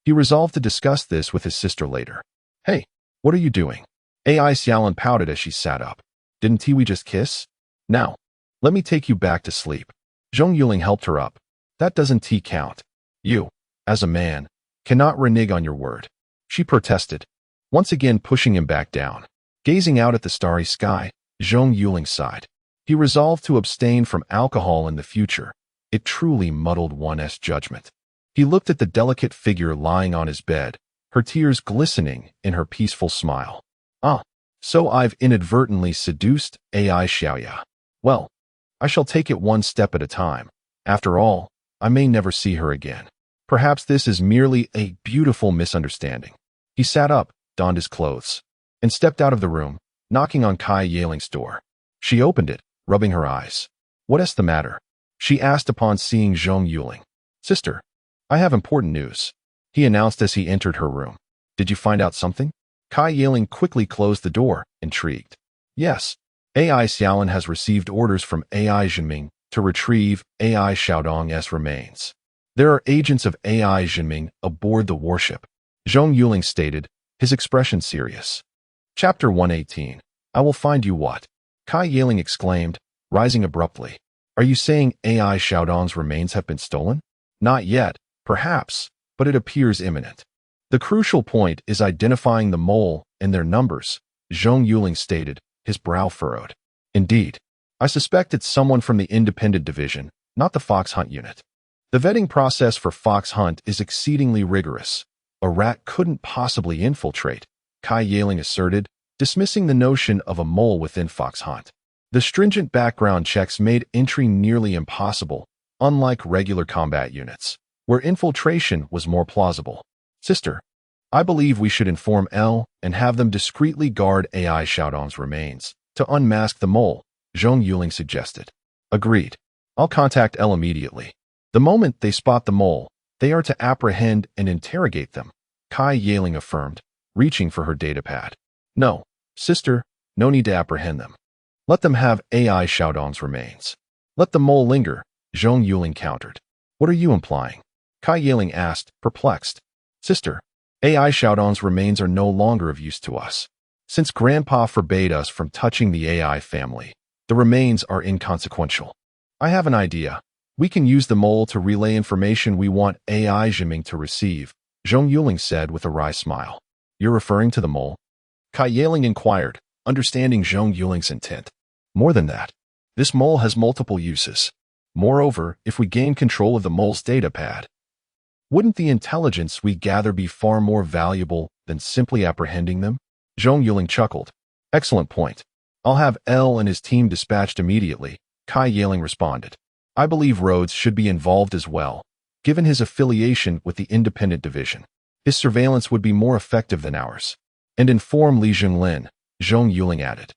He resolved to discuss this with his sister later. Hey, what are you doing? AI Xiaolin pouted as she sat up. Didn't we just kiss? Now, let me take you back to sleep. Zhong Yuling helped her up. That doesn't count. You, as a man, cannot renege on your word. She protested, once again pushing him back down. Gazing out at the starry sky, Zhong Yuling sighed. He resolved to abstain from alcohol in the future. It truly muddled one's judgment. He looked at the delicate figure lying on his bed, her tears glistening in her peaceful smile. So I've inadvertently seduced AI Xiaoya. Well, I shall take it one step at a time. After all, I may never see her again. Perhaps this is merely a beautiful misunderstanding. He sat up, donned his clothes, and stepped out of the room, knocking on Kai Yaling's door. She opened it, rubbing her eyes. What is the matter? She asked upon seeing Zhong Yuling. Sister, I have important news, he announced as he entered her room. Did you find out something? Kai Yaling quickly closed the door, intrigued. Yes, AI Xiaolin has received orders from AI Jinming to retrieve AI Xiaodong's remains. There are agents of AI Jinming aboard the warship, Zhong Yuling stated, his expression serious. Chapter 118. I will find you what? Kai Yaling exclaimed, rising abruptly. Are you saying AI Xiaodong's remains have been stolen? Not yet, perhaps, but it appears imminent. The crucial point is identifying the mole and their numbers, Zhong Yuling stated, his brow furrowed. Indeed, I suspect it's someone from the independent division, not the fox hunt unit. The vetting process for fox hunt is exceedingly rigorous. A rat couldn't possibly infiltrate, Kai Yaling asserted, dismissing the notion of a mole within fox hunt. The stringent background checks made entry nearly impossible, unlike regular combat units, where infiltration was more plausible. Sister, I believe we should inform L and have them discreetly guard AI Xiaodong's remains to unmask the mole, Zhong Yuling suggested. Agreed. I'll contact L immediately. The moment they spot the mole, they are to apprehend and interrogate them, Kai Yaling affirmed, reaching for her datapad. No, sister, no need to apprehend them. Let them have AI Xiaodong's remains. Let the mole linger, Zhong Yuling countered. What are you implying? Kai Yaling asked, perplexed. Sister, AI Xiaodong's remains are no longer of use to us. Since Grandpa forbade us from touching the AI family, the remains are inconsequential. I have an idea. We can use the mole to relay information we want AI Zhiming to receive, Zhong Yuling said with a wry smile. You're referring to the mole? Kai Yaling inquired, understanding Zhong Yuling's intent. More than that, this mole has multiple uses. Moreover, if we gain control of the mole's datapad, wouldn't the intelligence we gather be far more valuable than simply apprehending them? Zhong Yuling chuckled. Excellent point. I'll have L and his team dispatched immediately, Kai Yaling responded. I believe Rhodes should be involved as well, given his affiliation with the independent division. His surveillance would be more effective than ours. And inform Li Zhonglin, Zhong Yuling added.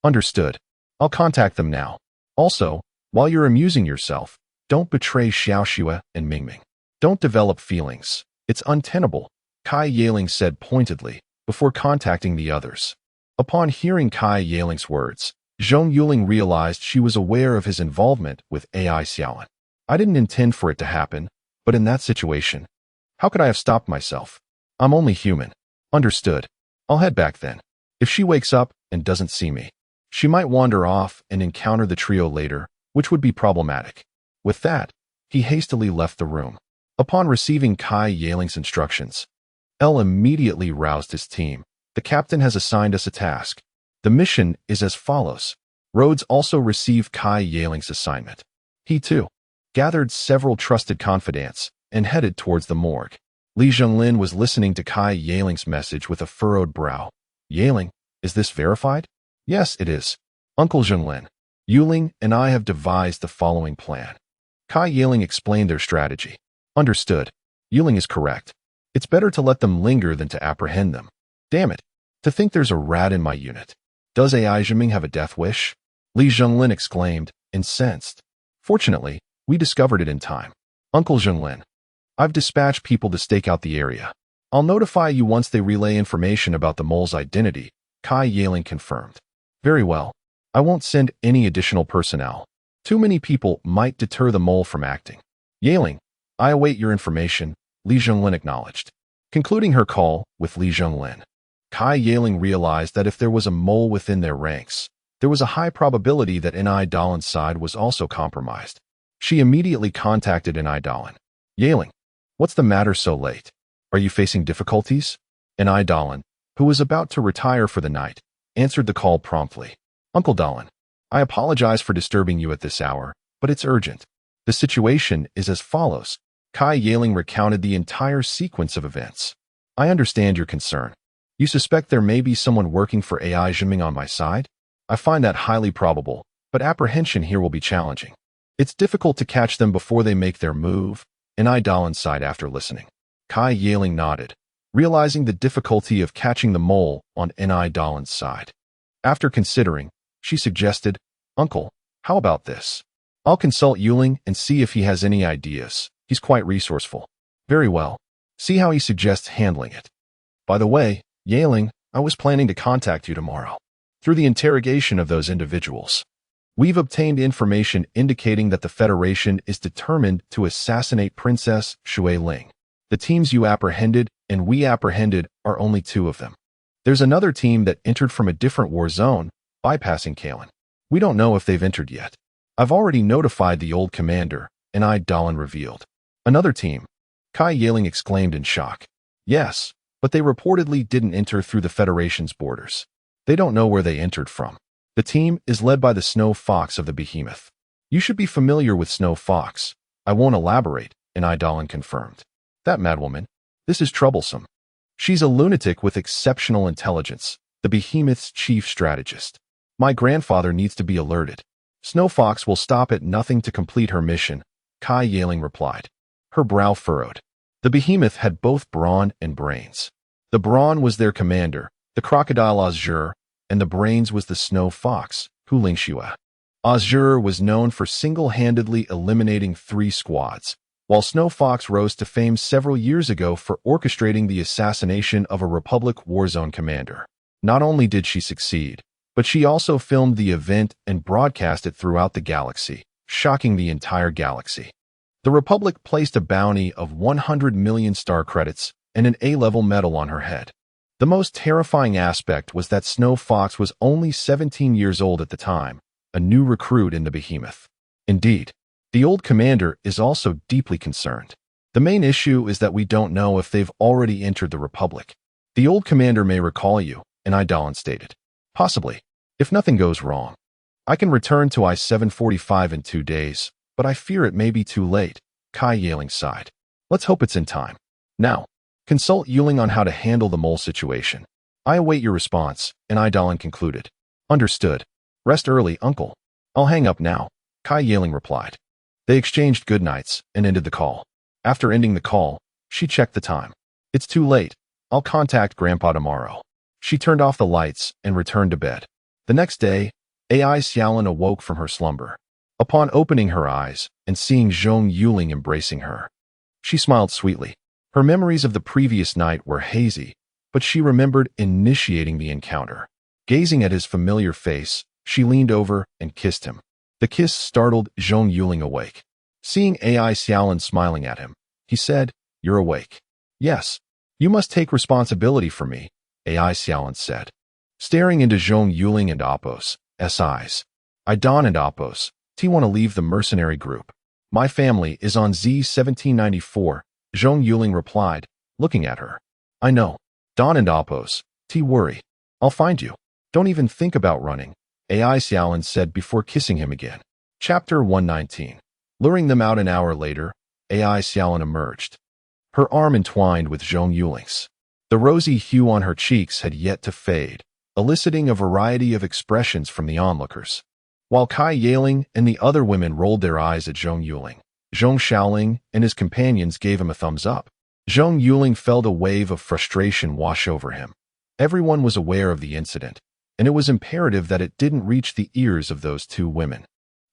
Understood. I'll contact them now. Also, while you're amusing yourself, don't betray Xiaoxue and Mingming. Don't develop feelings. It's untenable, Kai Yaling said pointedly, before contacting the others. Upon hearing Kai Yaling's words, Zhong Yuling realized she was aware of his involvement with AI Xiaoan. I didn't intend for it to happen, but in that situation, how could I have stopped myself? I'm only human. Understood. I'll head back then. If she wakes up and doesn't see me, she might wander off and encounter the trio later, which would be problematic. With that, he hastily left the room. Upon receiving Kai Yaling's instructions, L immediately roused his team. The captain has assigned us a task. The mission is as follows. Rhodes also received Kai Yaling's assignment. He, too, gathered several trusted confidants and headed towards the morgue. Li Zhonglin was listening to Kai Yaling's message with a furrowed brow. Yaling, is this verified? Yes, it is. Uncle Zhonglin, Yuling and I have devised the following plan. Kai Yaling explained their strategy. Understood. Yuling is correct. It's better to let them linger than to apprehend them. Damn it. To think there's a rat in my unit. Does AI Zhiming have a death wish? Li Zhonglin exclaimed, incensed. Fortunately, we discovered it in time. Uncle Zhonglin, I've dispatched people to stake out the area. I'll notify you once they relay information about the mole's identity, Kai Yaling confirmed. Very well. I won't send any additional personnel. Too many people might deter the mole from acting. Yaling, I await your information, Li Zhonglin acknowledged. Concluding her call with Li Zhonglin, Kai Yaling realized that if there was a mole within their ranks, there was a high probability that Ni Dalin's side was also compromised. She immediately contacted Ni Dalin. Yaling, what's the matter so late? Are you facing difficulties? Ni Dalin, who was about to retire for the night, answered the call promptly. Uncle Dalin, I apologize for disturbing you at this hour, but it's urgent. The situation is as follows. Kai Yaling recounted the entire sequence of events. I understand your concern. You suspect there may be someone working for AI Zhiming on my side? I find that highly probable, but apprehension here will be challenging. It's difficult to catch them before they make their move, Ni Dalin's side after listening. Kai Yaling nodded, realizing the difficulty of catching the mole on Ni Dalin's side. After considering, she suggested, Uncle, how about this? I'll consult Yuling and see if he has any ideas. He's quite resourceful. Very well. See how he suggests handling it. By the way, Yaling, I was planning to contact you tomorrow. Through the interrogation of those individuals, we've obtained information indicating that the Federation is determined to assassinate Princess Shui Ling. The teams you apprehended and we apprehended are only two of them. There's another team that entered from a different war zone, bypassing Kalen. We don't know if they've entered yet. I've already notified the old commander, and Dalan revealed. Another team? Kai Yaling exclaimed in shock. Yes, but they reportedly didn't enter through the Federation's borders. They don't know where they entered from. The team is led by the Snow Fox of the Behemoth. You should be familiar with Snow Fox. I won't elaborate, and Dalan confirmed. That madwoman. This is troublesome. She's a lunatic with exceptional intelligence, the Behemoth's chief strategist. My grandfather needs to be alerted. Snow Fox will stop at nothing to complete her mission, Kai Yaling replied. Her brow furrowed. The Behemoth had both brawn and brains. The brawn was their commander, the Crocodile Azure, and the brains was the Snow Fox, Hu Lingxue. Azure was known for single-handedly eliminating 3 squads, while Snow Fox rose to fame several years ago for orchestrating the assassination of a Republic Warzone commander. Not only did she succeed, but she also filmed the event and broadcast it throughout the galaxy, shocking the entire galaxy. The Republic placed a bounty of 100 million star credits and an A-level medal on her head. The most terrifying aspect was that Snow Fox was only 17 years old at the time, a new recruit in the Behemoth. Indeed, the old commander is also deeply concerned. The main issue is that we don't know if they've already entered the Republic. The old commander may recall you, and Dalan stated. Possibly, if nothing goes wrong. I can return to I-745 in 2 days, but I fear it may be too late, Kai Yaling sighed. Let's hope it's in time. Now, consult Yuling on how to handle the mole situation. I await your response, and Dalan concluded. Understood. Rest early, uncle. I'll hang up now, Kai Yaling replied. They exchanged goodnights and ended the call. After ending the call, she checked the time. It's too late. I'll contact Grandpa tomorrow. She turned off the lights and returned to bed. The next day, Xiaolin awoke from her slumber. Upon opening her eyes and seeing Zhong Yuling embracing her, she smiled sweetly. Her memories of the previous night were hazy, but she remembered initiating the encounter. Gazing at his familiar face, she leaned over and kissed him. The kiss startled Zhong Yuling awake. Seeing Xiaolin smiling at him, he said, You're awake. Yes. You must take responsibility for me, Xiaolin said. Staring into Zhong Yuling and Apos' eyes. Don and Apos, want to leave the mercenary group. My family is on Z-1794, Zhong Yuling replied, looking at her. I know. Don and Apos, worry. I'll find you. Don't even think about running, Xiaolin said before kissing him again. Chapter 119. Luring them out an hour later, Xiaolin emerged. Her arm entwined with Zhong Yuling's. The rosy hue on her cheeks had yet to fade, eliciting a variety of expressions from the onlookers. While Kai Yaling and the other women rolled their eyes at Zhong Yuling, Zhong Xiaoling and his companions gave him a thumbs up. Zhong Yuling felt a wave of frustration wash over him. Everyone was aware of the incident, and it was imperative that it didn't reach the ears of those 2 women,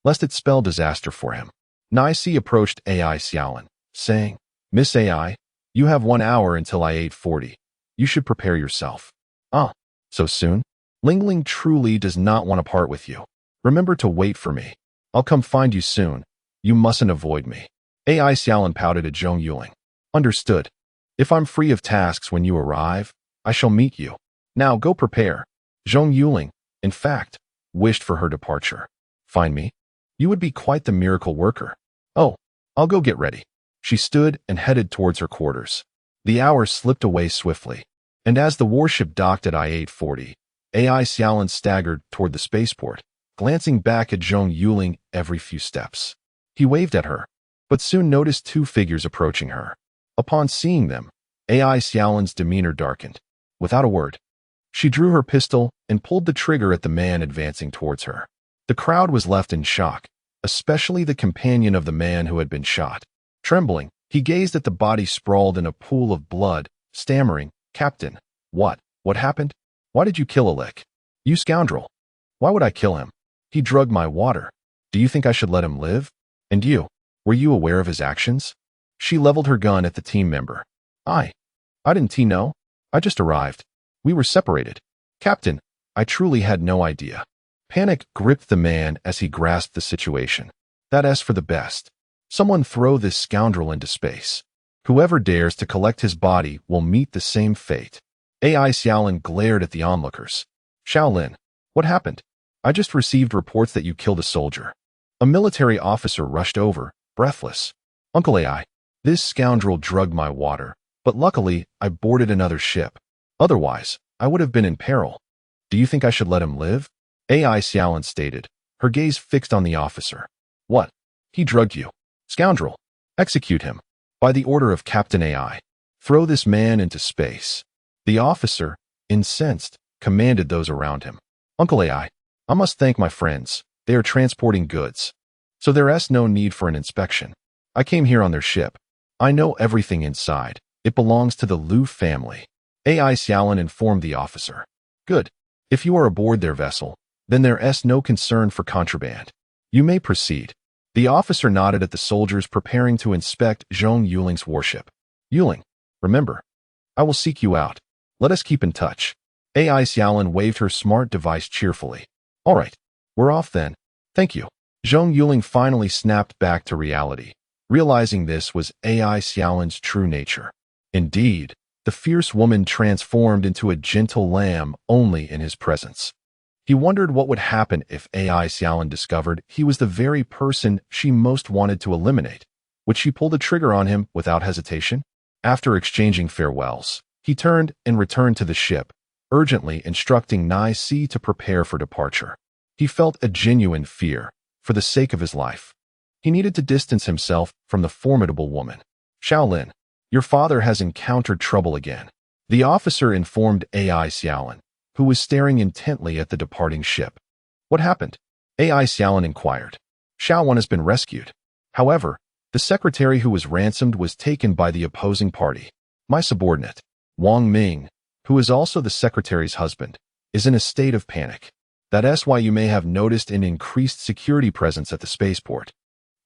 lest it spell disaster for him. Nisi approached Xiaolin, saying, Miss Ai, you have 1 hour until I-840. You should prepare yourself. Ah, so soon? Lingling truly does not want to part with you. Remember to wait for me. I'll come find you soon. You mustn't avoid me. Xiaolin pouted at Zhong Yuling. Understood. If I'm free of tasks when you arrive, I shall meet you. Now go prepare. Zhong Yuling, in fact, wished for her departure. Find me? You would be quite the miracle worker. Oh, I'll go get ready. She stood and headed towards her quarters. The hours slipped away swiftly, and as the warship docked at I-840, Xiaolin staggered toward the spaceport, glancing back at Zhong Yuling every few steps. He waved at her, but soon noticed 2 figures approaching her. Upon seeing them, Xiaolin's demeanor darkened. Without a word, she drew her pistol and pulled the trigger at the man advancing towards her. The crowd was left in shock, especially the companion of the man who had been shot. Trembling, he gazed at the body sprawled in a pool of blood, stammering, Captain, what happened? Why did you kill Alec? You scoundrel. Why would I kill him? He drugged my water. Do you think I should let him live? And you, were you aware of his actions? She leveled her gun at the team member. I didn't know. I just arrived. We were separated. Captain, I truly had no idea. Panic gripped the man as he grasped the situation. That's for the best. Someone throw this scoundrel into space. Whoever dares to collect his body will meet the same fate. Xiaolin glared at the onlookers. Shaolin, what happened? I just received reports that you killed a soldier. A military officer rushed over, breathless. Uncle AI, this scoundrel drugged my water, but luckily I boarded another ship. Otherwise, I would have been in peril. Do you think I should let him live? AI Xiaolin stated, her gaze fixed on the officer. What? He drugged you. Scoundrel. Execute him. By the order of Captain AI. Throw this man into space. The officer, incensed, commanded those around him. Uncle AI, I must thank my friends. They are transporting goods. So there's no need for an inspection. I came here on their ship. I know everything inside. It belongs to the Liu family. AI Xiaolin informed the officer. Good. If you are aboard their vessel, then there's no concern for contraband. You may proceed. The officer nodded at the soldiers preparing to inspect Zhong Yuling's warship. Yuling, remember, I will seek you out. Let us keep in touch. AI Xiaolin waved her smart device cheerfully. All right, we're off then. Thank you. Zhong Yuling finally snapped back to reality, realizing this was AI Xiaolin's true nature. Indeed, the fierce woman transformed into a gentle lamb only in his presence. He wondered what would happen if AI Xiaolin discovered he was the very person she most wanted to eliminate. Would she pull the trigger on him without hesitation? After exchanging farewells, he turned and returned to the ship, urgently instructing Nai Si to prepare for departure. He felt a genuine fear, for the sake of his life. He needed to distance himself from the formidable woman. Shaolin, your father has encountered trouble again. The officer informed AI Xiaolin, who was staring intently at the departing ship. What happened? AI Xiaolin inquired. Shaolin has been rescued. However, the secretary who was ransomed was taken by the opposing party. My subordinate, Wang Ming, who is also the secretary's husband, is in a state of panic. That's why you may have noticed an increased security presence at the spaceport.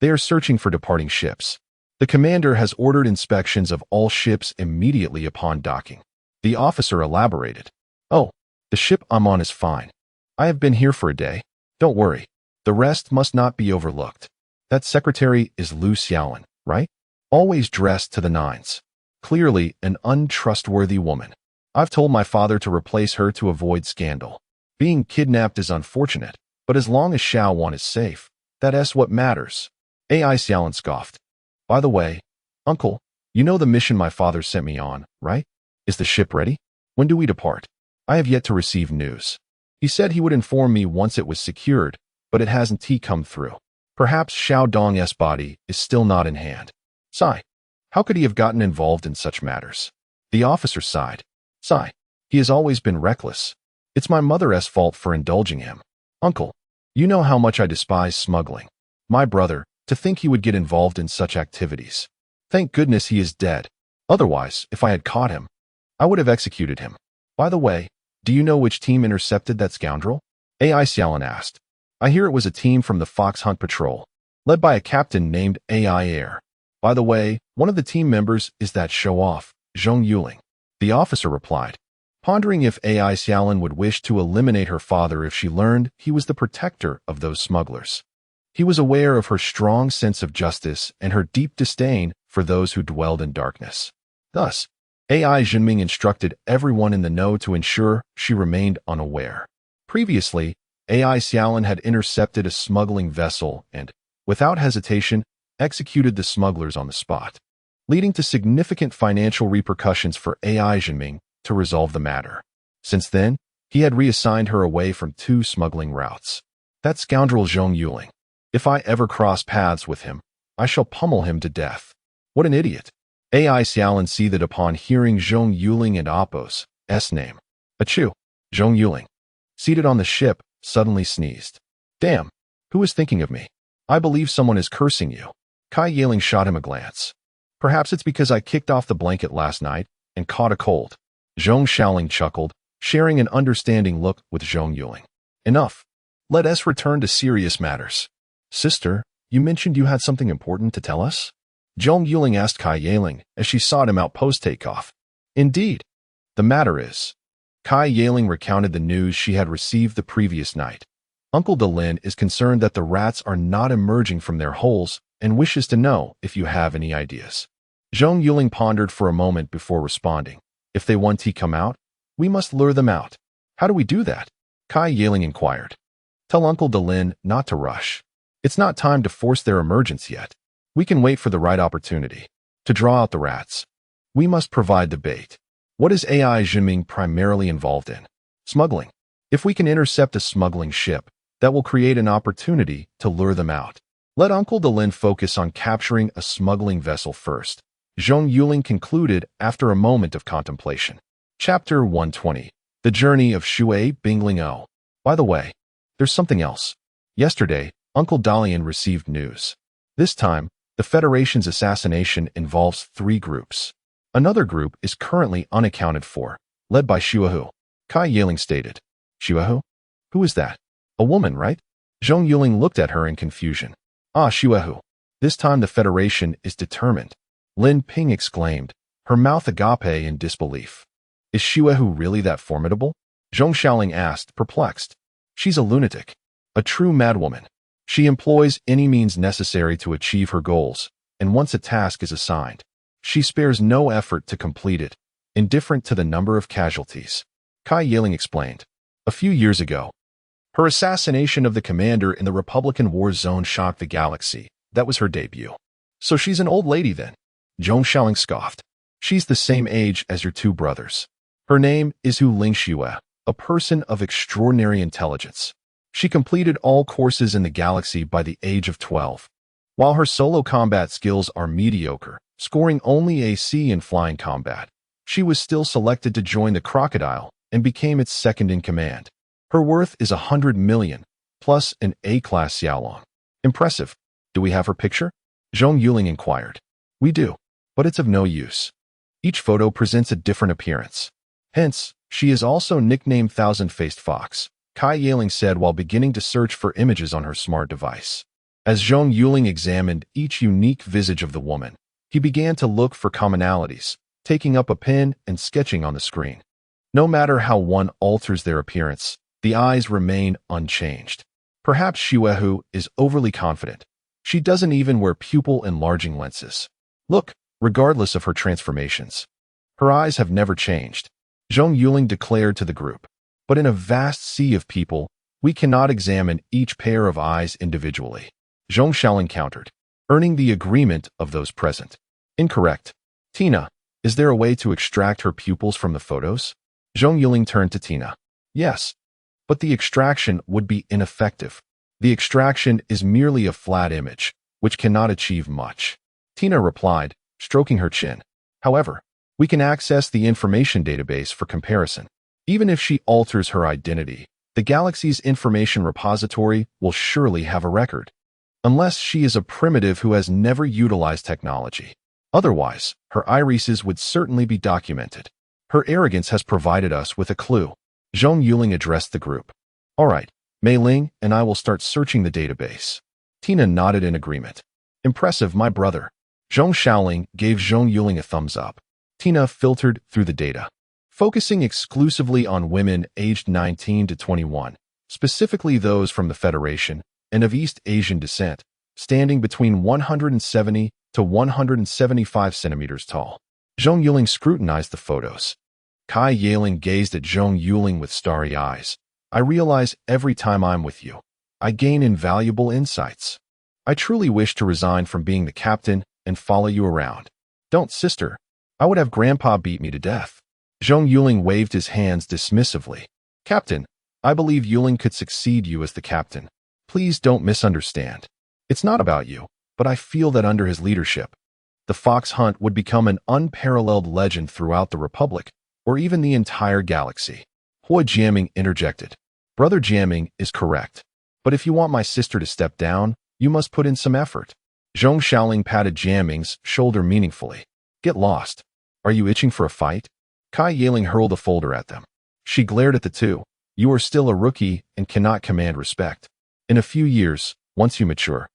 They are searching for departing ships. The commander has ordered inspections of all ships immediately upon docking. The officer elaborated. Oh, the ship I'm on is fine. I have been here for a day. Don't worry. The rest must not be overlooked. That secretary is Liu Xiaolin, right? Always dressed to the nines. Clearly an untrustworthy woman. I've told my father to replace her to avoid scandal. Being kidnapped is unfortunate, but as long as Xiaowan is safe, that's what matters. AI Xiaolin scoffed. By the way, uncle, you know the mission my father sent me on, right? Is the ship ready? When do we depart? I have yet to receive news. He said he would inform me once it was secured, but it hasn't come through. Perhaps Xiao Dong's body is still not in hand. Sigh. How could he have gotten involved in such matters? The officer sighed. Sigh. He has always been reckless. It's my mother's fault for indulging him. Uncle, you know how much I despise smuggling. My brother, to think he would get involved in such activities. Thank goodness he is dead. Otherwise, if I had caught him, I would have executed him. By the way, do you know which team intercepted that scoundrel? AI Xiaolin asked. I hear it was a team from the Fox Hunt Patrol, led by a captain named AI Air. By the way, one of the team members is that show-off, Zhong Yuling. The officer replied, pondering if AI Xiaolin would wish to eliminate her father if she learned he was the protector of those smugglers. He was aware of her strong sense of justice and her deep disdain for those who dwelled in darkness. Thus, AI Zhenming instructed everyone in the know to ensure she remained unaware. Previously, AI Xiaolin had intercepted a smuggling vessel and, without hesitation, executed the smugglers on the spot, leading to significant financial repercussions for AI Zhenming to resolve the matter. Since then, he had reassigned her away from 2 smuggling routes. That scoundrel Zhong Yuling. If I ever cross paths with him, I shall pummel him to death. What an idiot. AI Xiaolin seethed upon hearing Zhong Yuling and Appo's name. Achoo. Zhong Yuling, seated on the ship, suddenly sneezed. Damn, who is thinking of me? I believe someone is cursing you. Kai Yaling shot him a glance. Perhaps it's because I kicked off the blanket last night and caught a cold. Zhong Shaoling chuckled, sharing an understanding look with Zhong Yuling. Enough. Let us return to serious matters. Sister, you mentioned you had something important to tell us? Zhong Yuling asked Kai Yaling as she sought him out post-takeoff. Indeed. The matter is, Kai Yaling recounted the news she had received the previous night. Uncle Delin is concerned that the rats are not emerging from their holes and wishes to know if you have any ideas. Zhong Yuling pondered for a moment before responding. If they want to come out, we must lure them out. How do we do that? Kai Yaling inquired. Tell Uncle Delin not to rush. It's not time to force their emergence yet. We can wait for the right opportunity to draw out the rats. We must provide the bait. What is AI Jinming primarily involved in? Smuggling. If we can intercept a smuggling ship, that will create an opportunity to lure them out. Let Uncle Delin focus on capturing a smuggling vessel first, Zhong Yuling concluded after a moment of contemplation. Chapter 120. The Journey of Shui Bingling'o. By the way, there's something else. Yesterday, Uncle Dalian received news. This time, the Federation's assassination involves 3 groups. Another group is currently unaccounted for, led by Shuahu. Kai Yiling stated. Shuahu? Who is that? A woman, right? Zhong Yuling looked at her in confusion. Ah, Shuahu. This time the Federation is determined. Lin Ping exclaimed, her mouth agape in disbelief. Is Shuahu really that formidable? Zhong Xiaoling asked, perplexed. She's a lunatic. A true madwoman. She employs any means necessary to achieve her goals, and once a task is assigned, she spares no effort to complete it, indifferent to the number of casualties. Kai Yiling explained. A few years ago, her assassination of the commander in the Republican war zone shocked the galaxy. That was her debut. So she's an old lady then? Zhong Xiaoling scoffed. She's the same age as your 2 brothers. Her name is Hu Lingxue, a person of extraordinary intelligence. She completed all courses in the galaxy by the age of 12. While her solo combat skills are mediocre, scoring only a C in flying combat, she was still selected to join the Crocodile and became its second in command. Her worth is 100 million, plus an A-class Xiaolong. Impressive. Do we have her picture? Zhong Yuling inquired. We do, but it's of no use. Each photo presents a different appearance. Hence, she is also nicknamed Thousand-Faced Fox, Kai Yiling said while beginning to search for images on her smart device. As Zhong Yuling examined each unique visage of the woman, he began to look for commonalities, taking up a pen and sketching on the screen. No matter how one alters their appearance, the eyes remain unchanged. Perhaps Shuehu is overly confident. She doesn't even wear pupil-enlarging lenses. Look, regardless of her transformations, her eyes have never changed, Zhong Yuling declared to the group. But in a vast sea of people, we cannot examine each pair of eyes individually. Zhong Xiaoling countered, earning the agreement of those present. Incorrect. Tina, is there a way to extract her pupils from the photos? Zhong Yuling turned to Tina. Yes, but the extraction would be ineffective. The extraction is merely a flat image, which cannot achieve much. Tina replied, stroking her chin. However, we can access the information database for comparison. Even if she alters her identity, the galaxy's information repository will surely have a record. Unless she is a primitive who has never utilized technology. Otherwise, her irises would certainly be documented. Her arrogance has provided us with a clue. Zhong Yuling addressed the group. All right, Mei Ling and I will start searching the database. Tina nodded in agreement. Impressive, my brother. Zhong Xiaoling gave Zhong Yuling a thumbs up. Tina filtered through the data, focusing exclusively on women aged 19 to 21, specifically those from the Federation and of East Asian descent, standing between 170 to 175 centimeters tall. Zhong Yuling scrutinized the photos. Kai Yiling gazed at Zhong Yuling with starry eyes. I realize every time I'm with you, I gain invaluable insights. I truly wish to resign from being the captain and follow you around. Don't, sister. I would have Grandpa beat me to death. Zhong Yuling waved his hands dismissively. Captain, I believe Yuling could succeed you as the captain. Please don't misunderstand. It's not about you, but I feel that under his leadership, the fox hunt would become an unparalleled legend throughout the Republic, or even the entire galaxy. Hua Jiaming interjected. Brother Jiaming is correct. But if you want my sister to step down, you must put in some effort. Zhong Xiaoling patted Jiaming's shoulder meaningfully. Get lost. Are you itching for a fight? Kai Yiling hurled a folder at them. She glared at the two. You are still a rookie and cannot command respect. In a few years, once you mature,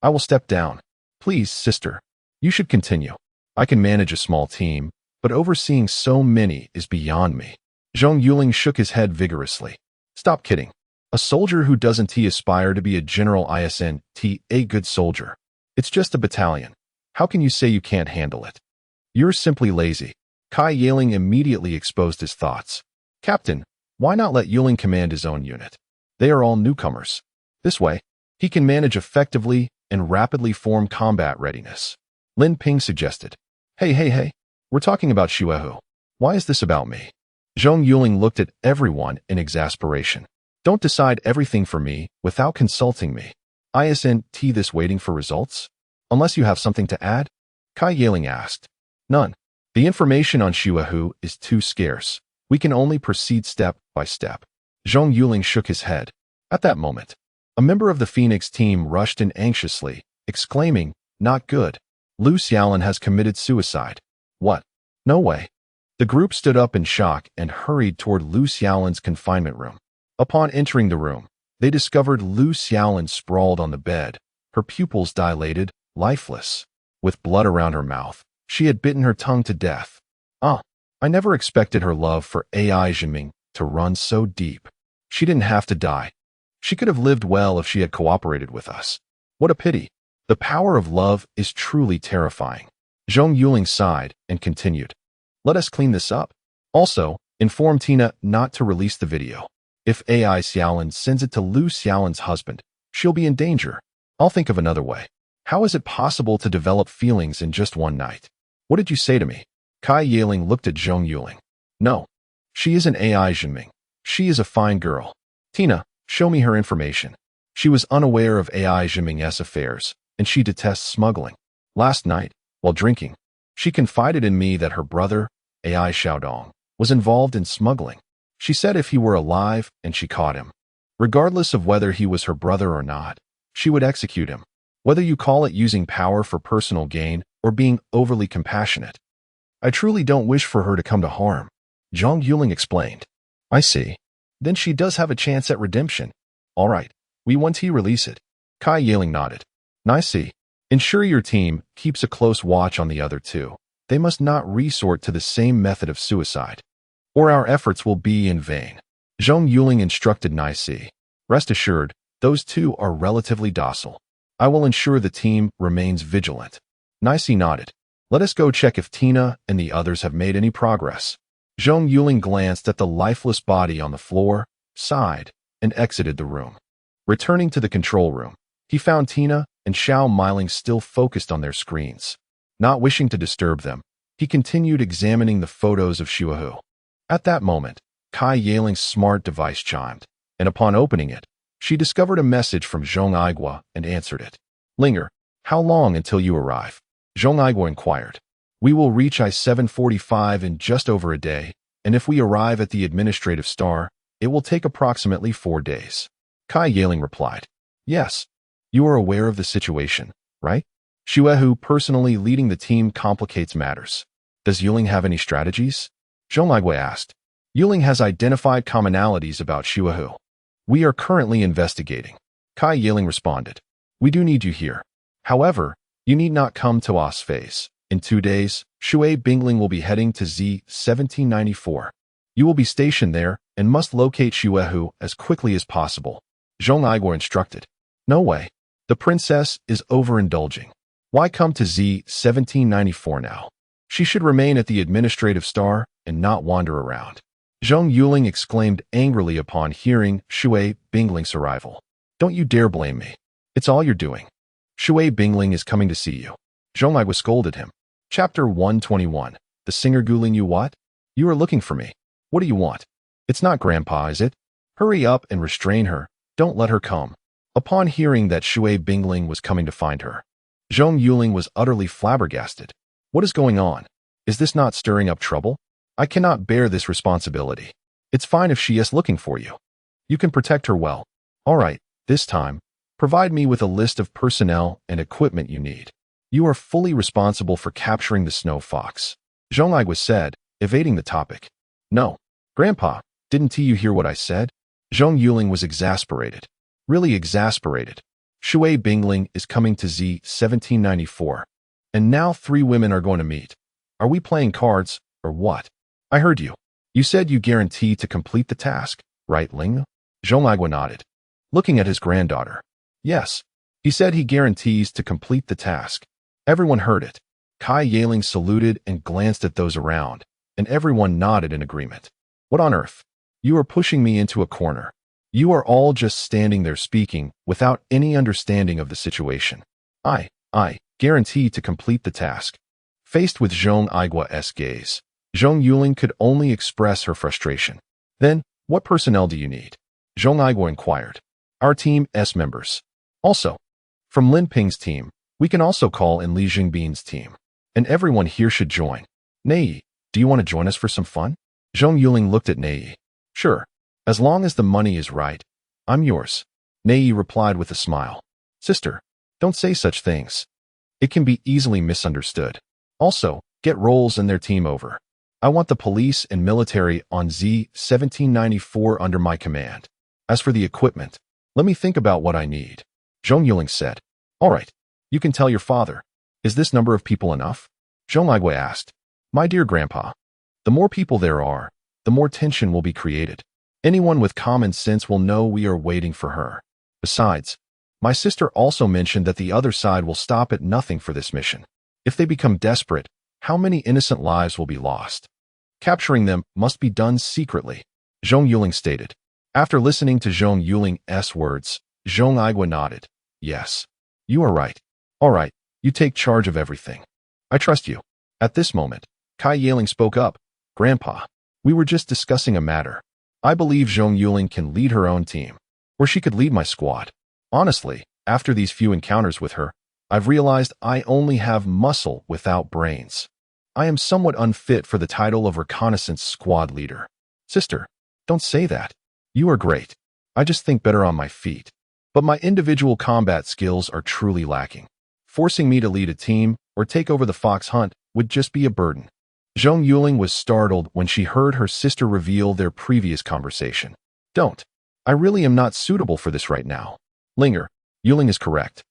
I will step down. Please, sister. You should continue. I can manage a small team, but overseeing so many is beyond me. Zhong Yuling shook his head vigorously. Stop kidding. A soldier who doesn't aspire to be a general isn't a good soldier. It's just a battalion. How can you say you can't handle it? You're simply lazy. Kai Yiling immediately exposed his thoughts. Captain, why not let Yuling command his own unit? They are all newcomers. This way, he can manage effectively and rapidly form combat readiness. Lin Ping suggested. Hey, we're talking about Xuehu. Why is this about me? Zhong Yuling looked at everyone in exasperation. Don't decide everything for me without consulting me. Isn't this waiting for results? Unless you have something to add? Kai Yiling asked. None. The information on Xuehu is too scarce. We can only proceed step by step. Zhong Yuling shook his head. At that moment, a member of the Phoenix team rushed in anxiously, exclaiming, Not good. Lu Xiaolin has committed suicide. What? No way. The group stood up in shock and hurried toward Lu Xiaolin's confinement room. Upon entering the room, they discovered Lu Xiaolin sprawled on the bed, her pupils dilated, lifeless. With blood around her mouth, she had bitten her tongue to death. I never expected her love for AI Zhiming to run so deep. She didn't have to die. She could have lived well if she had cooperated with us. What a pity. The power of love is truly terrifying. Zhong Yuling sighed and continued. Let us clean this up. Also, inform Tina not to release the video. If AI Xiaolin sends it to Lu Xiaolin's husband, she'll be in danger. I'll think of another way. How is it possible to develop feelings in just one night? What did you say to me? Kai Yiling looked at Zhong Yuling. No. She isn't AI Zhiming. She is a fine girl. Tina, show me her information. She was unaware of AI Zhiming's affairs, and she detests smuggling. Last night, while drinking, she confided in me that her brother, AI Xiaodong, was involved in smuggling. She said if he were alive and she caught him, regardless of whether he was her brother or not, she would execute him. Whether you call it using power for personal gain or being overly compassionate. I truly don't wish for her to come to harm. Zhong Yuling explained. I see. Then she does have a chance at redemption. All right, we want to release it. Kai Yiling nodded. I see. Ensure your team keeps a close watch on the other two. They must not resort to the same method of suicide, or our efforts will be in vain. Zhong Yuling instructed Nai. Rest assured, those two are relatively docile. I will ensure the team remains vigilant. Nai nodded. Let us go check if Tina and the others have made any progress. Zhong Yuling glanced at the lifeless body on the floor, sighed, and exited the room. Returning to the control room, he found Tina and Xiao Miling still focused on their screens. Not wishing to disturb them, he continued examining the photos of Xuehu. At that moment, Kai Yiling's smart device chimed, and upon opening it, she discovered a message from Zhong Aigua and answered it. Linger, how long until you arrive? Zhong Aigua inquired. We will reach I-745 in just over a day, and if we arrive at the administrative star, it will take approximately 4 days. Kai Yiling replied. Yes. You are aware of the situation, right? Xuehu personally leading the team complicates matters. Does Yuling have any strategies? Zhong Aigua asked. Yuling has identified commonalities about Xuehu. We are currently investigating. Kai Yiling responded. We do need you here. However, you need not come to us phase. In 2 days, Shui Bingling will be heading to Z-1794. You will be stationed there and must locate Xuehu as quickly as possible. Zhong Aigua instructed. No way. The princess is overindulging. Why come to Z-1794 now? She should remain at the administrative star and not wander around. Zhong Yuling exclaimed angrily upon hearing Shui Bingling's arrival. Don't you dare blame me. It's all you're doing. Shui Bingling is coming to see you. Zhong Aigua scolded him. Chapter 121. The singer Guling you what? You are looking for me. What do you want? It's not Grandpa, is it? Hurry up and restrain her. Don't let her come. Upon hearing that Shui Bingling was coming to find her, Zhong Yuling was utterly flabbergasted. What is going on? Is this not stirring up trouble? I cannot bear this responsibility. It's fine if she is looking for you. You can protect her well. All right, this time, provide me with a list of personnel and equipment you need. You are fully responsible for capturing the snow fox. Zhong Aigua said, evading the topic. No. Grandpa, didn't you hear what I said? Zhong Yuling was exasperated. Really exasperated. Shui Bingling is coming to Z-1794. And now 3 women are going to meet. Are we playing cards, or what? I heard you. You said you guarantee to complete the task, right, Ling? Zhong Aigua nodded. Looking at his granddaughter. Yes. He said he guarantees to complete the task. Everyone heard it. Kai Yiling saluted and glanced at those around, and everyone nodded in agreement. What on earth? You are pushing me into a corner. You are all just standing there speaking without any understanding of the situation. I guarantee to complete the task. Faced with Zhong Yuing's gaze, Zhong Yuling could only express her frustration. Then, what personnel do you need? Zhong Yuing inquired. Our team's members. Also, from Lin Ping's team, we can also call in Li Jingbin's team. And everyone here should join. Nei, do you want to join us for some fun? Zhong Yuling looked at Nei. Sure. As long as the money is right, I'm yours. Nei replied with a smile. Sister, don't say such things. It can be easily misunderstood. Also, get roles in their team over. I want the police and military on Z-1794 under my command. As for the equipment, let me think about what I need. Zhong Yuling said. All right, you can tell your father. Is this number of people enough? Zhong Yuling asked. My dear grandpa, the more people there are, the more tension will be created. Anyone with common sense will know we are waiting for her. Besides, my sister also mentioned that the other side will stop at nothing for this mission. If they become desperate, how many innocent lives will be lost? Capturing them must be done secretly, Zhong Yuling stated. After listening to Zhong Yuling's words, Zhong Yuling nodded. Yes, you are right. All right, you take charge of everything. I trust you. At this moment, Kai Yiling spoke up. Grandpa, we were just discussing a matter. I believe Zhong Yuling can lead her own team, or she could lead my squad. Honestly, after these few encounters with her, I've realized I only have muscle without brains. I am somewhat unfit for the title of reconnaissance squad leader. Sister, don't say that. You are great. I just think better on my feet. But my individual combat skills are truly lacking. Forcing me to lead a team or take over the fox hunt would just be a burden. Zhong Yuling was startled when she heard her sister reveal their previous conversation. Don't. I really am not suitable for this right now. Linger, Yuling is correct.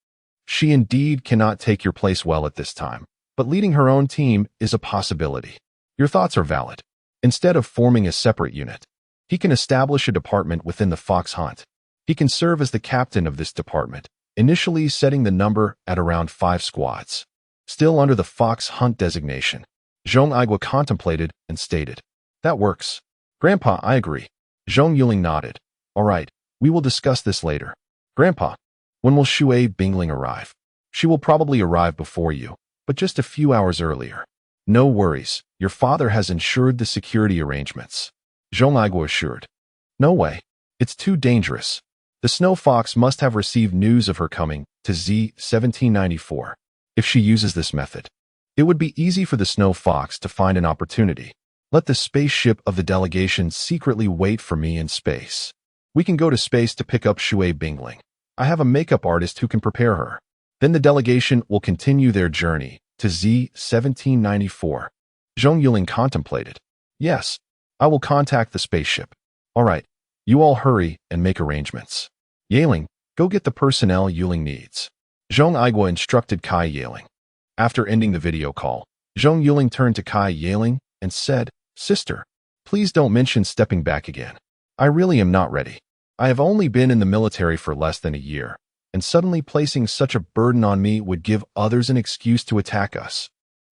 She indeed cannot take your place well at this time, but leading her own team is a possibility. Your thoughts are valid. Instead of forming a separate unit, he can establish a department within the fox hunt. He can serve as the captain of this department, initially setting the number at around 5 squads. Still under the fox hunt designation, Zhong Yuling contemplated and stated, That works. Grandpa, I agree. Zhong Yuling nodded. All right, we will discuss this later. Grandpa, when will Shui Bingling arrive? She will probably arrive before you, but just a few hours earlier. No worries, your father has ensured the security arrangements. Zhong Yuling assured. No way. It's too dangerous. The Snow Fox must have received news of her coming to Z-1794. If she uses this method, it would be easy for the Snow Fox to find an opportunity. Let the spaceship of the delegation secretly wait for me in space. We can go to space to pick up Shui Bingling. I have a makeup artist who can prepare her. Then the delegation will continue their journey to Z-1794. Zhong Yuling contemplated. Yes, I will contact the spaceship. All right, you all hurry and make arrangements. Yiling, go get the personnel Yuling needs. Zhong Yuling instructed Kai Yiling. After ending the video call, Zhong Yuling turned to Kai Yiling and said, Sister, please don't mention stepping back again. I really am not ready. I have only been in the military for less than a year, and suddenly placing such a burden on me would give others an excuse to attack us.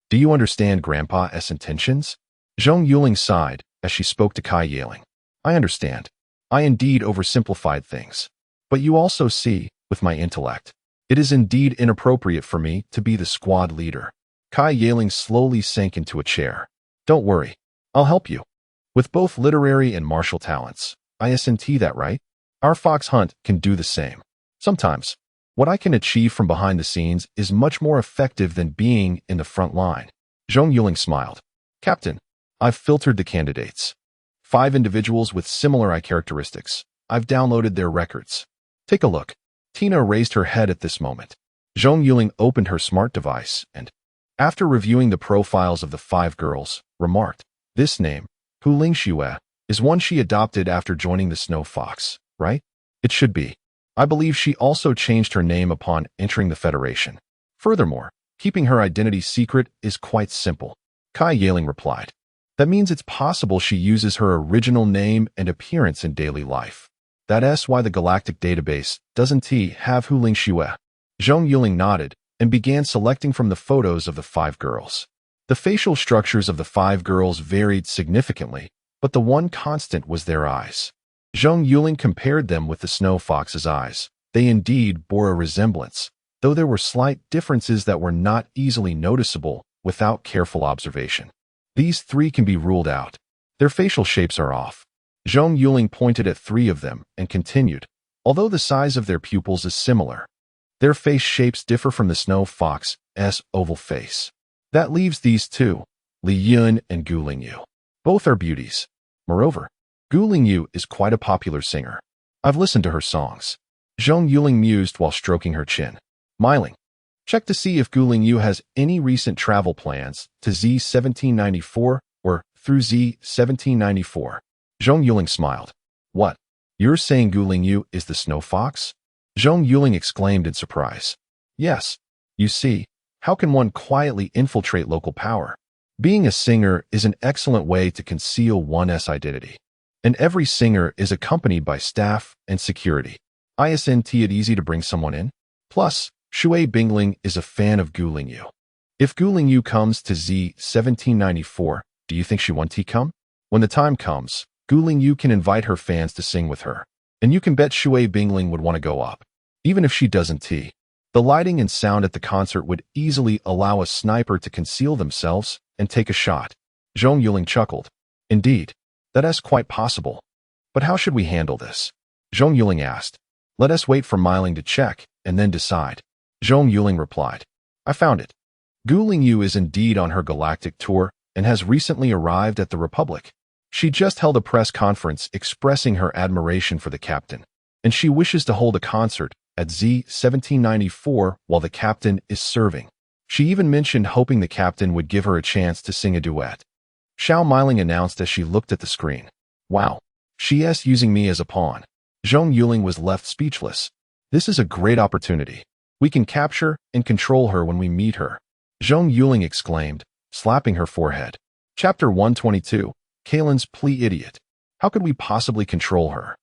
Do you understand Grandpa's intentions? Zhong Yuling sighed as she spoke to Kai Yiling. I understand. I indeed oversimplified things. But you also see, with my intellect, it is indeed inappropriate for me to be the squad leader. Kai Yiling slowly sank into a chair. Don't worry. I'll help you. With both literary and martial talents, ISNT that right? Our fox hunt can do the same. Sometimes, what I can achieve from behind the scenes is much more effective than being in the front line. Zhong Yuling smiled. Captain, I've filtered the candidates. 5 individuals with similar eye characteristics. I've downloaded their records. Take a look. Tina raised her head at this moment. Zhong Yuling opened her smart device and, after reviewing the profiles of the 5 girls, remarked, This name, Hu Lingxue, is one she adopted after joining the Snow Fox, right? It should be. I believe she also changed her name upon entering the Federation. Furthermore, keeping her identity secret is quite simple. Kai Yiling replied. That means it's possible she uses her original name and appearance in daily life. That's why the Galactic Database doesn't have Hu Lingxue. Zhong Yuling nodded and began selecting from the photos of the 5 girls. The facial structures of the 5 girls varied significantly, but the one constant was their eyes. Zhong Yuling compared them with the snow fox's eyes. They indeed bore a resemblance, though there were slight differences that were not easily noticeable without careful observation. These three can be ruled out. Their facial shapes are off. Zhong Yuling pointed at three of them and continued, although the size of their pupils is similar. Their face shapes differ from the snow fox's oval face. That leaves these two, Li Yun and Gu Lingyu. Both are beauties. Moreover, Gu Lingyu is quite a popular singer. I've listened to her songs. Zhong Yuling mused while stroking her chin. Smiling. Check to see if Gu Lingyu has any recent travel plans to Z1794 or through Z1794. Zhong Yuling smiled. What? You're saying Gu Lingyu is the snow fox? Zhong Yuling exclaimed in surprise. Yes. You see, how can one quietly infiltrate local power? Being a singer is an excellent way to conceal one's identity. And every singer is accompanied by staff and security. Isn't it easy to bring someone in? Plus, Shui Bingling is a fan of Gu Lingyu. If Gu Lingyu comes to Z1794, do you think she wants to come? When the time comes, Gu Lingyu can invite her fans to sing with her. And you can bet Shui Bingling would want to go up. Even if she doesn't tea. The lighting and sound at the concert would easily allow a sniper to conceal themselves and take a shot. Zhong Yuling chuckled. Indeed, that is quite possible. But how should we handle this? Zhong Yuling asked. Let us wait for Miling to check and then decide. Zhong Yuling replied. I found it. Gu Lingyu is indeed on her galactic tour and has recently arrived at the Republic. She just held a press conference expressing her admiration for the captain, and she wishes to hold a concert at Z1794 while the captain is serving. She even mentioned hoping the captain would give her a chance to sing a duet. Xiao Miling announced as she looked at the screen. Wow, she is using me as a pawn. Zhong Yuling was left speechless. This is a great opportunity. We can capture and control her when we meet her. Zhong Yuling exclaimed, slapping her forehead. Chapter 122, Kalen's plea idiot. How could we possibly control her?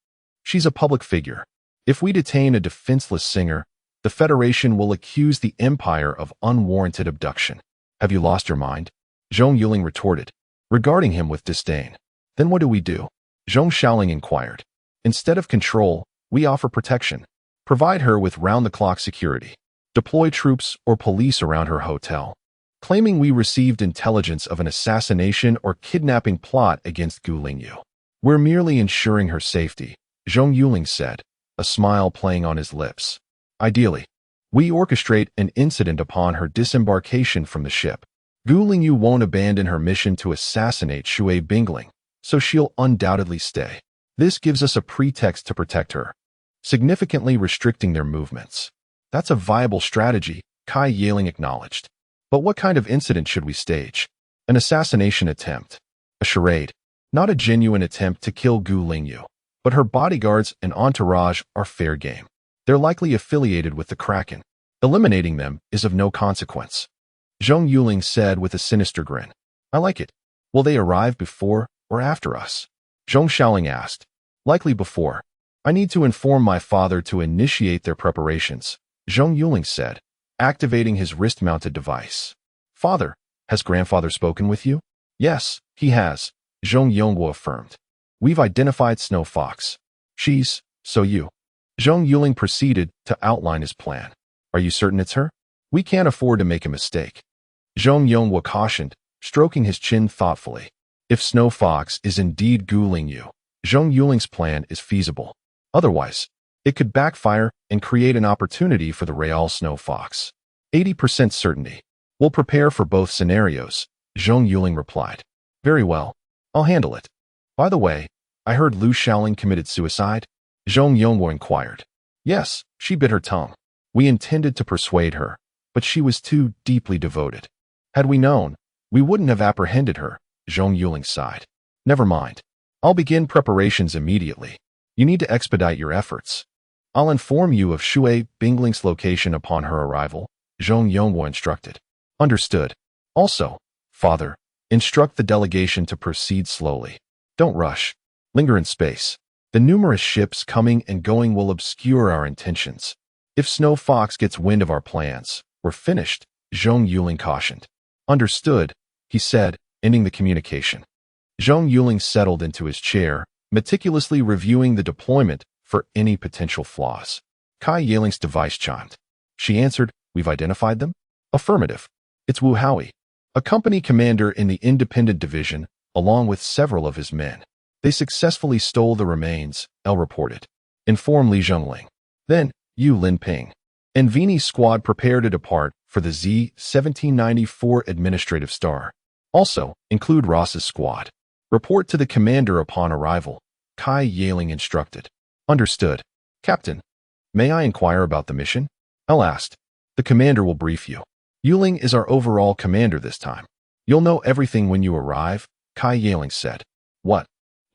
She's a public figure. If we detain a defenseless singer, the Federation will accuse the Empire of unwarranted abduction. Have you lost your mind? Zhong Yuling retorted, regarding him with disdain. Then what do we do? Zhong Shaoling inquired. Instead of control, we offer protection. Provide her with round-the-clock security. Deploy troops or police around her hotel. Claiming we received intelligence of an assassination or kidnapping plot against Gu Lingyu. We're merely ensuring her safety, Zhong Yuling said, a smile playing on his lips. Ideally, we orchestrate an incident upon her disembarkation from the ship. Gu Lingyu won't abandon her mission to assassinate Shui Bingling, so she'll undoubtedly stay. This gives us a pretext to protect her, significantly restricting their movements. That's a viable strategy, Kai Yaling acknowledged. But what kind of incident should we stage? An assassination attempt. A charade. Not a genuine attempt to kill Gu Lingyu. But her bodyguards and entourage are fair game. They're likely affiliated with the Kraken. Eliminating them is of no consequence. Zhong Yuling said with a sinister grin. I like it. Will they arrive before or after us? Zhong Shaoling asked. Likely before. I need to inform my father to initiate their preparations, Zhong Yuling said, activating his wrist-mounted device. Father, has grandfather spoken with you? Yes, he has, Zhong Yongguo affirmed. We've identified Snow Fox. She's, so you. Zhong Yuling proceeded to outline his plan. Are you certain it's her? We can't afford to make a mistake. Zhong Yongguo cautioned, stroking his chin thoughtfully. If Snow Fox is indeed Gu Lingyu, Zhong Yuling's plan is feasible. Otherwise, it could backfire and create an opportunity for the Real Snow Fox. 80% certainty. We'll prepare for both scenarios, Zhong Yuling replied. Very well. I'll handle it. By the way, I heard Lu Shaoling committed suicide? Zhong Yongguo inquired. Yes, she bit her tongue. We intended to persuade her, but she was too deeply devoted. Had we known, we wouldn't have apprehended her, Zhong Yuling sighed. Never mind. I'll begin preparations immediately. You need to expedite your efforts. I'll inform you of Shui Bingling's location upon her arrival, Zhong Yongguo instructed. Understood. Also, Father, instruct the delegation to proceed slowly. Don't rush. Linger in space. The numerous ships coming and going will obscure our intentions. If Snow Fox gets wind of our plans, we're finished, Zhong Yuling cautioned. Understood, he said, ending the communication. Zhong Yuling settled into his chair, meticulously reviewing the deployment for any potential flaws. Kai Yeling's device chimed. She answered, "We've identified them?" "Affirmative. It's Wu Howie, a company commander in the Independent Division, along with several of his men. They successfully stole the remains," Elle reported. "Inform Li Zhongling. Then, you Lin Ping and Vini's squad prepare to depart for the Z-1794 Administrative Star. Also, include Ross's squad. Report to the commander upon arrival," Kai Yeling instructed. "Understood. Captain, may I inquire about the mission?" Elle asked. "The commander will brief you. Yuling is our overall commander this time. You'll know everything when you arrive," Kai Yeling said. "What?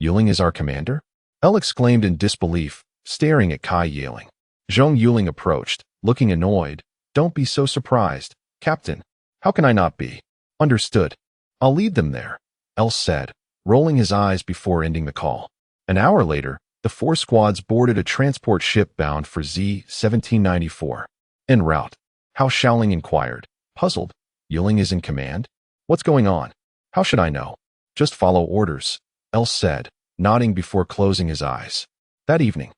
Yuling is our commander?" Elle exclaimed in disbelief, staring at Kai Yeling. Zhong Yuling approached, looking annoyed. "Don't be so surprised, Captain. How can I not be?" "Understood. I'll lead them there," Elle said, rolling his eyes before ending the call. An hour later, the 4 squads boarded a transport ship bound for Z-1794. En route, Hao Shaoling inquired, puzzled. "Yuling is in command? What's going on?" "How should I know? Just follow orders," Elle said, nodding before closing his eyes. That evening,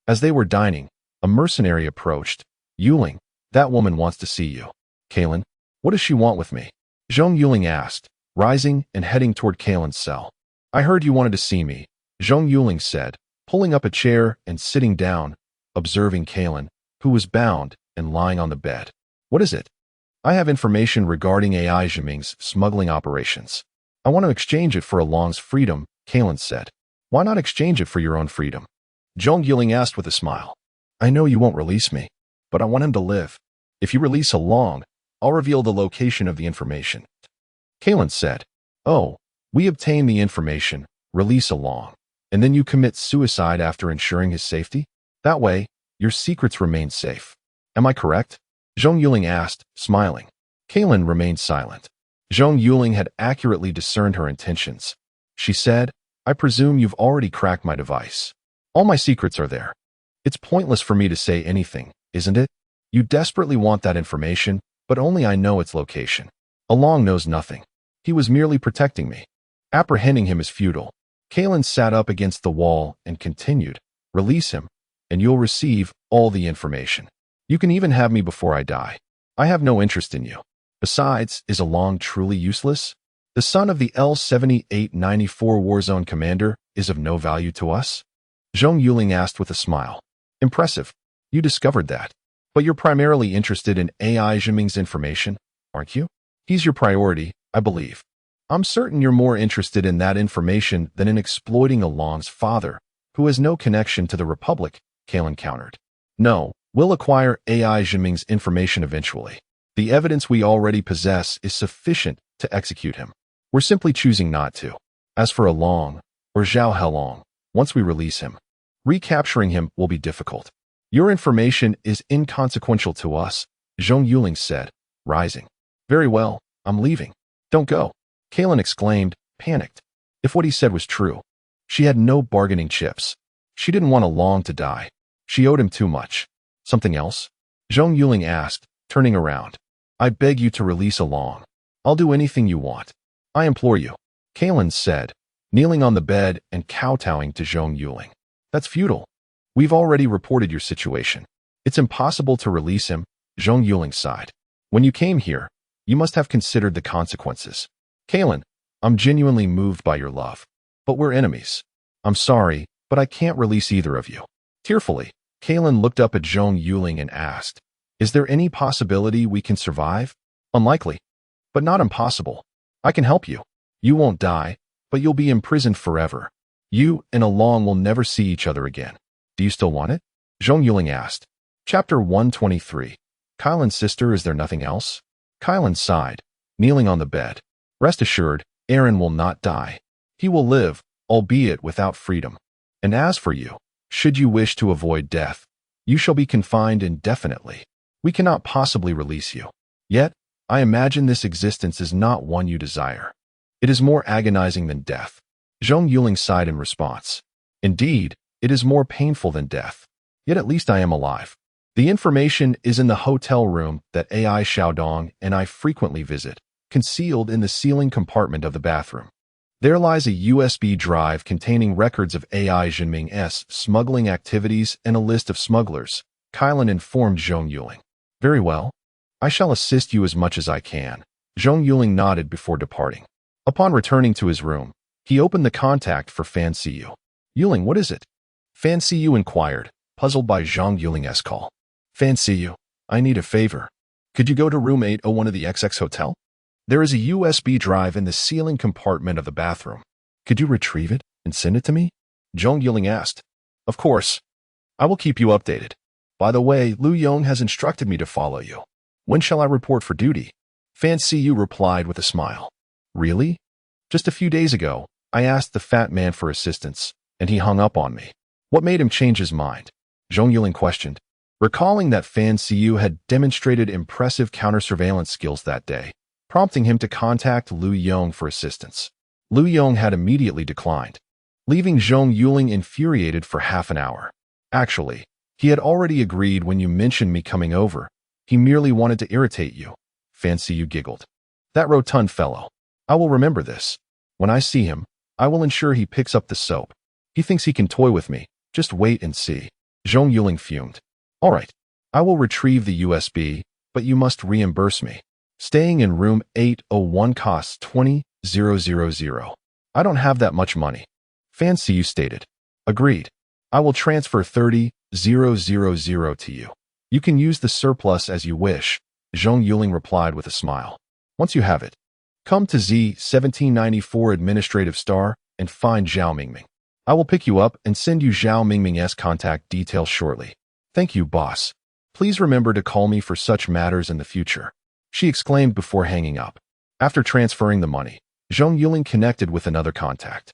as they were dining, a mercenary approached. "Yuling, that woman wants to see you." "Kalen, what does she want with me?" Zhong Yuling asked, rising and heading toward Kalen's cell. "I heard you wanted to see me," Zhong Yuling said, pulling up a chair and sitting down, observing Kalen, who was bound and lying on the bed. "What is it?" "I have information regarding AI Zhiming's smuggling operations. I want to exchange it for Along's freedom," Kalen said. "Why not exchange it for your own freedom?" Zhong Yuling asked with a smile. "I know you won't release me, but I want him to live. If you release Along, I'll reveal the location of the information." Kalen said, "Oh, we obtain the information, release Along, and then you commit suicide after ensuring his safety? That way, your secrets remain safe. Am I correct?" Zhong Yuling asked, smiling. Kalen remained silent. Zhong Yuling had accurately discerned her intentions. She said, "I presume you've already cracked my device. All my secrets are there. It's pointless for me to say anything, isn't it? You desperately want that information, but only I know its location. Along knows nothing. He was merely protecting me. Apprehending him is futile." Kalen sat up against the wall and continued, "Release him, and you'll receive all the information. You can even have me before I die. I have no interest in you. Besides, is Along truly useless? The son of the L-7894 Warzone commander is of no value to us?" Zhong Yuling asked with a smile. "Impressive. You discovered that. But you're primarily interested in AI Zhiming's information, aren't you? He's your priority, I believe. I'm certain you're more interested in that information than in exploiting Along's father, who has no connection to the Republic," Kalen countered. "No, we'll acquire AI Zhiming's information eventually. The evidence we already possess is sufficient to execute him. We're simply choosing not to. As for Along, or Zhao Helong, once we release him, recapturing him will be difficult. Your information is inconsequential to us," Zhong Yuling said, rising. "Very well, I'm leaving." "Don't go," Kalen exclaimed, panicked. If what he said was true, she had no bargaining chips. She didn't want Along to die. She owed him too much. "Something else?" Zhong Yuling asked, turning around. "I beg you to release Along. I'll do anything you want. I implore you," Kalen said, kneeling on the bed and kowtowing to Zhong Yuling. "That's futile. We've already reported your situation. It's impossible to release him," Zhong Yuling sighed. "When you came here, you must have considered the consequences. Kalen, I'm genuinely moved by your love. But we're enemies. I'm sorry, but I can't release either of you." Tearfully, Kalen looked up at Zhong Yuling and asked, "Is there any possibility we can survive?" "Unlikely, but not impossible. I can help you. You won't die, but you'll be imprisoned forever. You and Along will never see each other again. Do you still want it?" Zhong Yuling asked. Chapter 123. Kylan's sister, is there nothing else? Kylan sighed, kneeling on the bed. "Rest assured, Aaron will not die. He will live, albeit without freedom. And as for you, should you wish to avoid death, you shall be confined indefinitely. We cannot possibly release you. Yet, I imagine this existence is not one you desire. It is more agonizing than death." Zhong Yuling sighed in response. "Indeed, it is more painful than death. Yet at least I am alive. The information is in the hotel room that AI Xiaodong and I frequently visit, concealed in the ceiling compartment of the bathroom. There lies a USB drive containing records of AI Jinming's smuggling activities and a list of smugglers, Kylan informed Zhong Yuling. Very well. I shall assist you as much as I can. Zhong Yuling nodded before departing. Upon returning to his room, he opened the contact for Fan Siyu. Yuling, what is it? Fan Siyu inquired, puzzled by Zhong Yuling's call. Fan Siyu, I need a favor. Could you go to room 801 of the XX Hotel? There is a USB drive in the ceiling compartment of the bathroom. Could you retrieve it and send it to me? Zhong Yuling asked. Of course. I will keep you updated. By the way, Lu Yong has instructed me to follow you. When shall I report for duty? Fan Siyu replied with a smile. Really? Just a few days ago, I asked the fat man for assistance, and he hung up on me. What made him change his mind? Zhong Yuling questioned, recalling that Fan Siyu had demonstrated impressive counter-surveillance skills that day, prompting him to contact Lu Yong for assistance. Lu Yong had immediately declined, leaving Zhong Yuling infuriated for half an hour. Actually, he had already agreed when you mentioned me coming over. He merely wanted to irritate you. Fan Siyu giggled. That rotund fellow. I will remember this. When I see him, I will ensure he picks up the soap. He thinks he can toy with me. Just wait and see. Zhong Yuling fumed. All right. I will retrieve the USB, but you must reimburse me. Staying in room 801 costs 20,000. I don't have that much money. Fan Siyu stated. Agreed. I will transfer 30,000 to you. You can use the surplus as you wish, Zhong Yuling replied with a smile. Once you have it, come to Z1794 Administrative Star and find Zhao Mingming. I will pick you up and send you Zhao Mingming's contact details shortly. Thank you, boss. Please remember to call me for such matters in the future, she exclaimed before hanging up. After transferring the money, Zhong Yuling connected with another contact.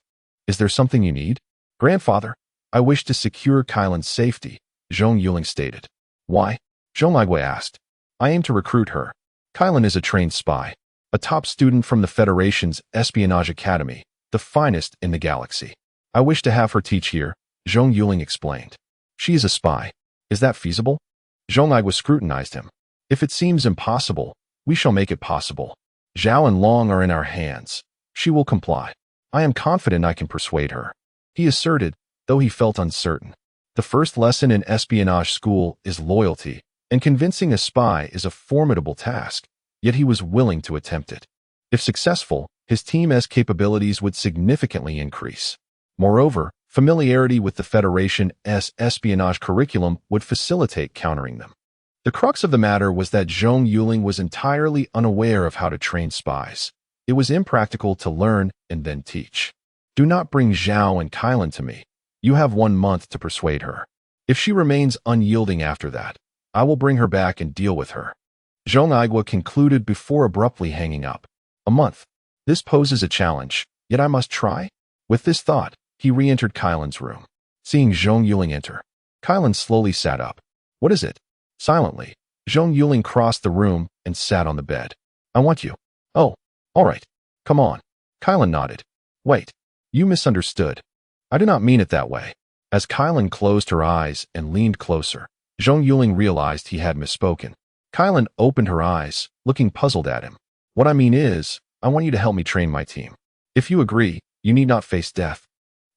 Is there something you need? Grandfather, I wish to secure Kylan's safety, Zhong Yuling stated. Why? Zhong Igui asked. I aim to recruit her. Kylan is a trained spy, a top student from the Federation's Espionage Academy, the finest in the galaxy. I wish to have her teach here, Zhong Yuling explained. She is a spy. Is that feasible? Zhong Igui scrutinized him. If it seems impossible, we shall make it possible. Zhao and Long are in our hands. She will comply. I am confident I can persuade her, he asserted, though he felt uncertain. The first lesson in espionage school is loyalty, and convincing a spy is a formidable task, yet he was willing to attempt it. If successful, his team's capabilities would significantly increase. Moreover, familiarity with the Federation's espionage curriculum would facilitate countering them. The crux of the matter was that Zhong Yuling was entirely unaware of how to train spies. It was impractical to learn and then teach. Do not bring Zhao and Kylan to me. You have 1 month to persuade her. If she remains unyielding after that, I will bring her back and deal with her. Zhong Igui concluded before abruptly hanging up. A month. This poses a challenge, yet I must try. With this thought, he re-entered Kylan's room. Seeing Zhong Yuling enter, Kylan slowly sat up. What is it? Silently, Zhong Yuling crossed the room and sat on the bed. I want you. Oh, all right. Come on. Kylan nodded. Wait. You misunderstood. I do not mean it that way. As Kylan closed her eyes and leaned closer, Zhong Yuling realized he had misspoken. Kylan opened her eyes, looking puzzled at him. What I mean is, I want you to help me train my team. If you agree, you need not face death,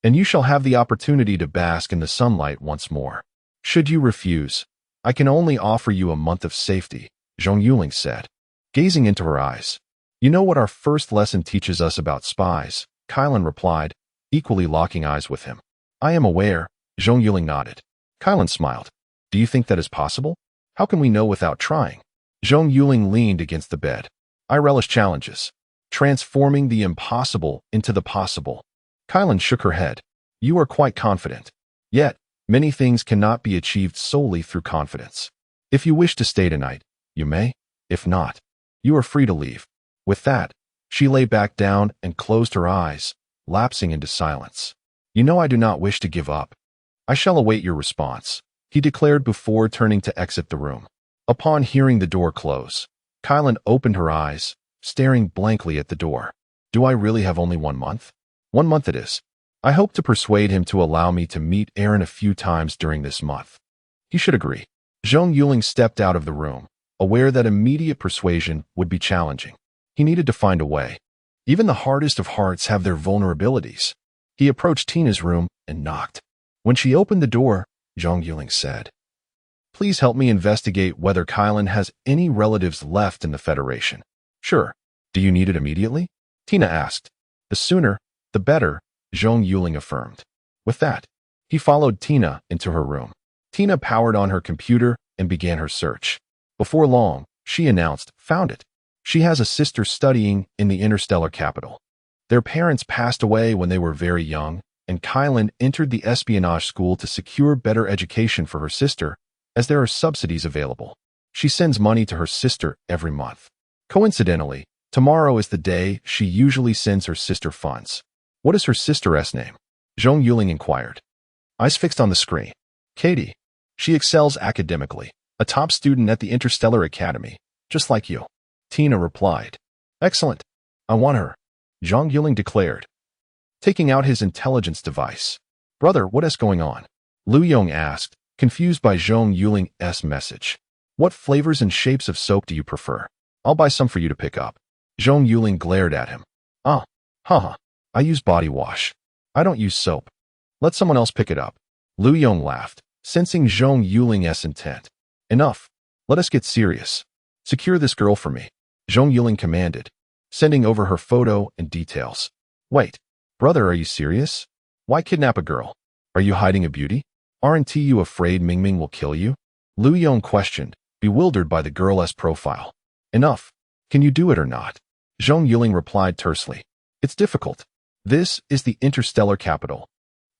and you shall have the opportunity to bask in the sunlight once more. Should you refuse, I can only offer you a month of safety, Zhong Yuling said, gazing into her eyes. You know what our first lesson teaches us about spies, Kylan replied, equally locking eyes with him. I am aware, Zhong Yuling nodded. Kylan smiled. Do you think that is possible? How can we know without trying? Zhong Yuling leaned against the bed. I relish challenges, transforming the impossible into the possible. Kylan shook her head. You are quite confident. Yet, many things cannot be achieved solely through confidence. If you wish to stay tonight, you may. If not, you are free to leave. With that, she lay back down and closed her eyes, lapsing into silence. You know I do not wish to give up. I shall await your response, he declared before turning to exit the room. Upon hearing the door close, Kylan opened her eyes, staring blankly at the door. Do I really have only 1 month? 1 month it is. I hope to persuade him to allow me to meet Aaron a few times during this month. He should agree. Zhong Yuling stepped out of the room, aware that immediate persuasion would be challenging. He needed to find a way. Even the hardest of hearts have their vulnerabilities. He approached Tina's room and knocked. When she opened the door, Zhong Yuling said, "Please help me investigate whether Kylan has any relatives left in the Federation." "Sure. Do you need it immediately?" Tina asked. "The sooner, the better," Zhong Yuling affirmed. With that, he followed Tina into her room. Tina powered on her computer and began her search. Before long, she announced, "Found it." She has a sister studying in the interstellar capital. Their parents passed away when they were very young, and Kylan entered the espionage school to secure better education for her sister, as there are subsidies available. She sends money to her sister every month. Coincidentally, tomorrow is the day she usually sends her sister funds. "What is her sister's name?" Zhong Yuling inquired. Eyes fixed on the screen. "Katie. She excels academically, a top student at the Interstellar Academy, just like you." Tina replied. "Excellent. I want her," Zhong Yuling declared, taking out his intelligence device. "Brother, what is going on?" Lu Yong asked, confused by Zhong Yuling's message. "What flavors and shapes of soap do you prefer? I'll buy some for you to pick up." Zhong Yuling glared at him. Haha. I use body wash. I don't use soap. Let someone else pick it up." Lu Yong laughed, sensing Zhong Yuling's intent. "Enough. Let us get serious. Secure this girl for me," Zhong Yuling commanded, sending over her photo and details. "Wait, brother, are you serious? Why kidnap a girl? Are you hiding a beauty? Aren't you afraid Mingming will kill you?" Lu Yong questioned, bewildered by the girl's profile. "Enough. Can you do it or not?" Zhong Yuling replied tersely. "It's difficult. This is the interstellar capital.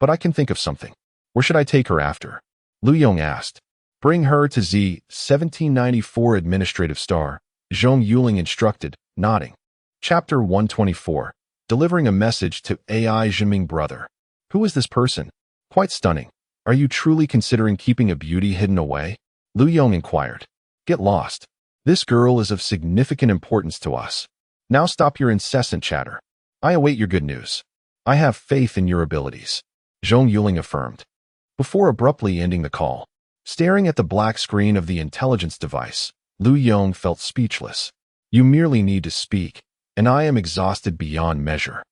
But I can think of something. Where should I take her after?" Lu Yong asked. "Bring her to Z-1794 Administrative Star," Zhong Yuling instructed, nodding. Chapter 124. Delivering a message to AI Jinming brother. "Who is this person? Quite stunning. Are you truly considering keeping a beauty hidden away?" Lu Yong inquired. "Get lost. This girl is of significant importance to us. Now stop your incessant chatter. I await your good news. I have faith in your abilities," Zhong Yuling affirmed, before abruptly ending the call. Staring at the black screen of the intelligence device, Lu Yong felt speechless. "You merely need to speak, and I am exhausted beyond measure.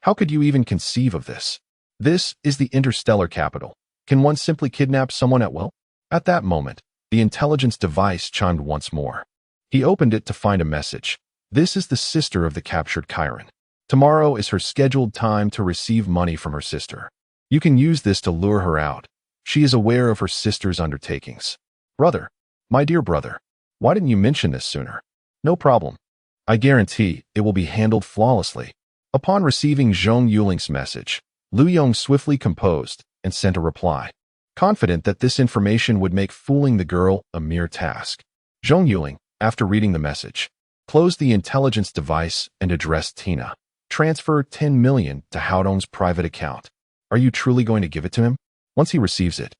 How could you even conceive of this? This is the interstellar capital. Can one simply kidnap someone at will?" At that moment, the intelligence device chimed once more. He opened it to find a message. "This is the sister of the captured Chiron. Tomorrow is her scheduled time to receive money from her sister. You can use this to lure her out. She is aware of her sister's undertakings." "Brother, my dear brother, why didn't you mention this sooner?" "No problem. I guarantee it will be handled flawlessly." Upon receiving Zhong Yuling's message, Lu Yong swiftly composed and sent a reply, confident that this information would make fooling the girl a mere task. Zhong Yuling, after reading the message, closed the intelligence device and addressed Tina. "Transfer 10 million to Haodong's private account. Are you truly going to give it to him? Once he receives it,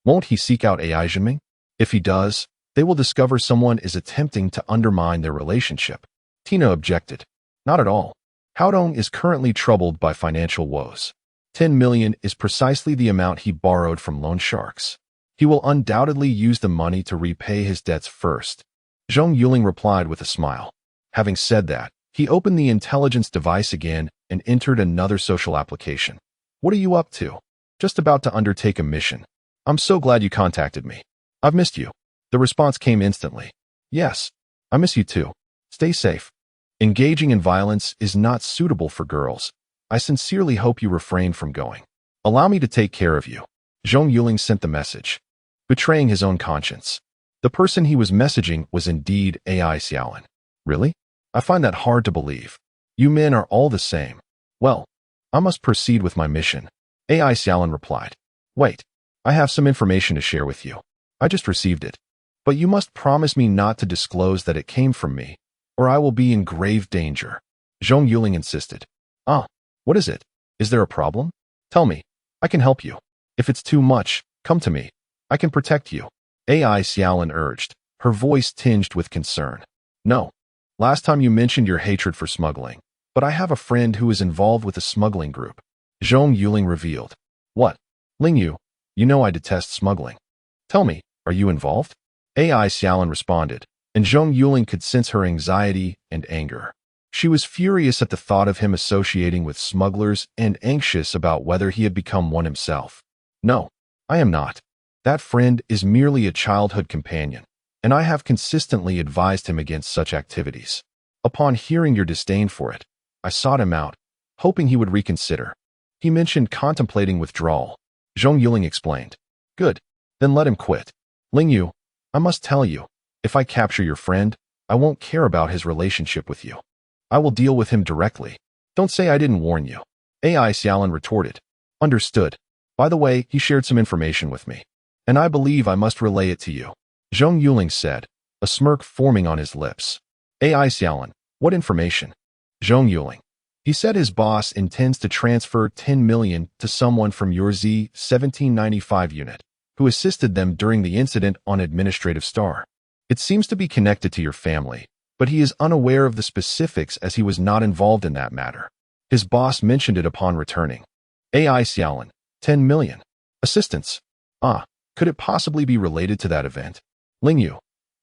won't he seek out AI Jinming? If he does, they will discover someone is attempting to undermine their relationship." Tina objected. "Not at all. Haodong is currently troubled by financial woes. 10 million is precisely the amount he borrowed from loan sharks. He will undoubtedly use the money to repay his debts first." Zhong Yuling replied with a smile. Having said that, he opened the intelligence device again and entered another social application. "What are you up to?" "Just about to undertake a mission. I'm so glad you contacted me. I've missed you." The response came instantly. "Yes, I miss you too. Stay safe. Engaging in violence is not suitable for girls. I sincerely hope you refrain from going. Allow me to take care of you." Zhong Yuling sent the message, betraying his own conscience. The person he was messaging was indeed AI Xiaolin. "Really? I find that hard to believe. You men are all the same. Well, I must proceed with my mission." AI Xiaolin replied. "Wait, I have some information to share with you. I just received it. But you must promise me not to disclose that it came from me, or I will be in grave danger," Zhong Yuling insisted. What is it? Is there a problem? Tell me. I can help you. If it's too much, come to me. I can protect you," AI Xiaolin urged, her voice tinged with concern. "No. Last time you mentioned your hatred for smuggling, but I have a friend who is involved with a smuggling group," Zhong Yuling revealed. "What? Ling Yu, you know I detest smuggling. Tell me, are you involved?" AI Xiaolin responded, and Zhong Yuling could sense her anxiety and anger. She was furious at the thought of him associating with smugglers and anxious about whether he had become one himself. No, I am not. That friend is merely a childhood companion, and I have consistently advised him against such activities. Upon hearing your disdain for it, I sought him out, hoping he would reconsider. He mentioned contemplating withdrawal. Zhong Yuling explained. Good, then let him quit. Ling Yu, I must tell you, if I capture your friend, I won't care about his relationship with you. I will deal with him directly. Don't say I didn't warn you. AI Xiaolin retorted. Understood. By the way, he shared some information with me, and I believe I must relay it to you. Zhong Yuling said, a smirk forming on his lips. AI Xiaolin, what information? Zhong Yuling. He said his boss intends to transfer 10 million to someone from your Z-1795 unit, who assisted them during the incident on Administrative Star. It seems to be connected to your family, but he is unaware of the specifics as he was not involved in that matter. His boss mentioned it upon returning. AI Xiaolin, 10 million. Assistance. Could it possibly be related to that event? Ling Yu.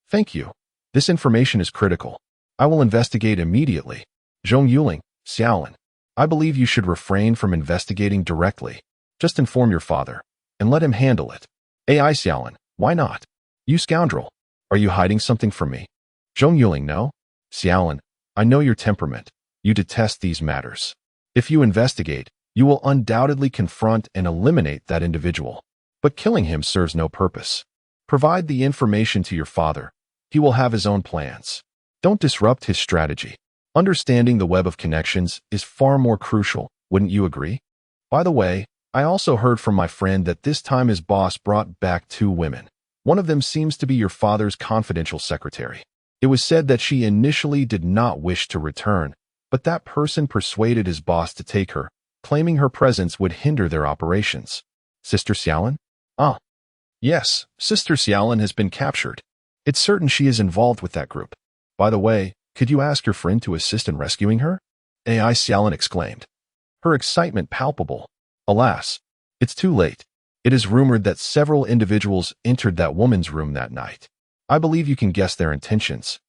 Thank you. This information is critical. I will investigate immediately. Zhong Yuling, Xiaolin. I believe you should refrain from investigating directly. Just inform your father, and let him handle it. AI Xiaolin, why not? You scoundrel. Are you hiding something from me? Zhong Yuling, no. Xiaolin, I know your temperament. You detest these matters. If you investigate, you will undoubtedly confront and eliminate that individual. But killing him serves no purpose. Provide the information to your father. He will have his own plans. Don't disrupt his strategy. Understanding the web of connections is far more crucial, wouldn't you agree? By the way, I also heard from my friend that this time his boss brought back 2 women. One of them seems to be your father's confidential secretary. It was said that she initially did not wish to return, but that person persuaded his boss to take her, claiming her presence would hinder their operations. Sister Xiaolin? Yes, Sister Xiaolin has been captured. It's certain she is involved with that group. By the way, could you ask your friend to assist in rescuing her? AI Xiaolin exclaimed. Her excitement palpable. Alas, it's too late. It is rumored that several individuals entered that woman's room that night. I believe you can guess their intentions.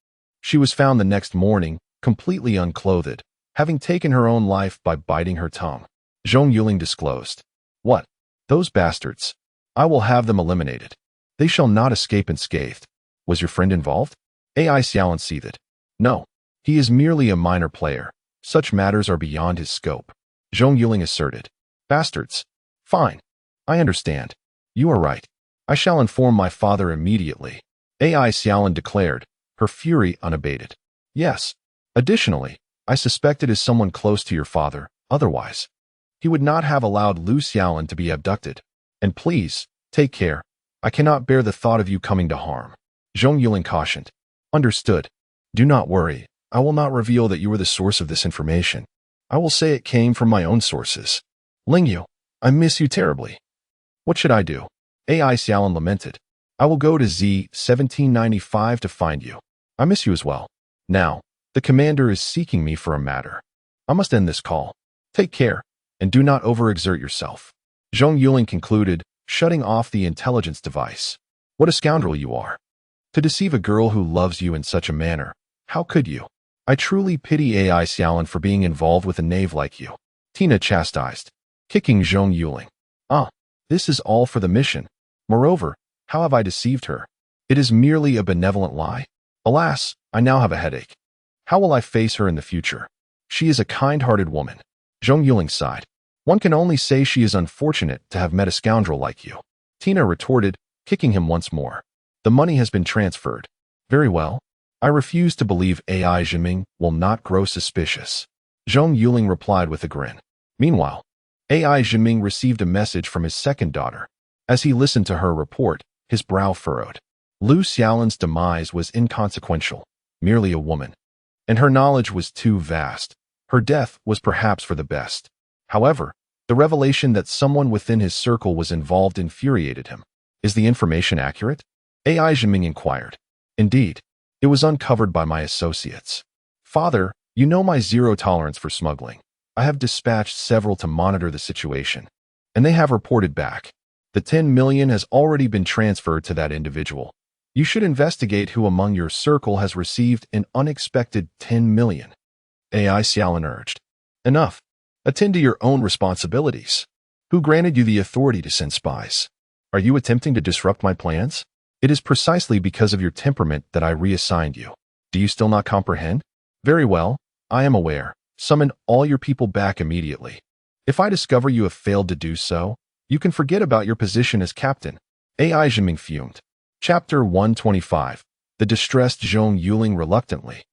She was found the next morning, completely unclothed, having taken her own life by biting her tongue. Zhong Yuling disclosed. What? Those bastards. I will have them eliminated. They shall not escape unscathed. Was your friend involved? AI Xiaolin seethed. No, he is merely a minor player. Such matters are beyond his scope. Zhong Yuling asserted. Bastards. Fine. I understand. You are right. I shall inform my father immediately. AI Xiaolin declared, her fury unabated. Yes. Additionally, I suspect it is someone close to your father, otherwise he would not have allowed Lu Xiaolin to be abducted. And please, take care. I cannot bear the thought of you coming to harm. Zhong Yuling cautioned. Understood. Do not worry. I will not reveal that you were the source of this information. I will say it came from my own sources. Ling Yu, I miss you terribly. What should I do? AI Xiaolin lamented. I will go to Z-1795 to find you. I miss you as well. Now, the commander is seeking me for a matter. I must end this call. Take care, and do not overexert yourself. Zhong Yuling concluded, shutting off the intelligence device. What a scoundrel you are. To deceive a girl who loves you in such a manner. How could you? I truly pity AI Xiaolin for being involved with a knave like you. Tina chastised, kicking Zhong Yuling. This is all for the mission. Moreover, how have I deceived her? It is merely a benevolent lie. Alas, I now have a headache. How will I face her in the future? She is a kind-hearted woman. Zhong Yuling sighed. One can only say she is unfortunate to have met a scoundrel like you. Tina retorted, kicking him once more. The money has been transferred. Very well. I refuse to believe AI Zhiming will not grow suspicious. Zhong Yuling replied with a grin. Meanwhile, AI Zhiming received a message from his second daughter. As he listened to her report, his brow furrowed. Lu Xiaolin's demise was inconsequential, merely a woman. And her knowledge was too vast. Her death was perhaps for the best. However, the revelation that someone within his circle was involved infuriated him. Is the information accurate? AI Zhiming inquired. Indeed, it was uncovered by my associates. Father, you know my zero tolerance for smuggling. I have dispatched several to monitor the situation, and they have reported back. The 10 million has already been transferred to that individual. You should investigate who among your circle has received an unexpected 10 million. AI Xiaolin urged. Enough. Attend to your own responsibilities. Who granted you the authority to send spies? Are you attempting to disrupt my plans? It is precisely because of your temperament that I reassigned you. Do you still not comprehend? Very well, I am aware. Summon all your people back immediately. If I discover you have failed to do so, you can forget about your position as captain. AI Zhiming fumed. Chapter 125. The distressed Zhong Yuling reluctantly.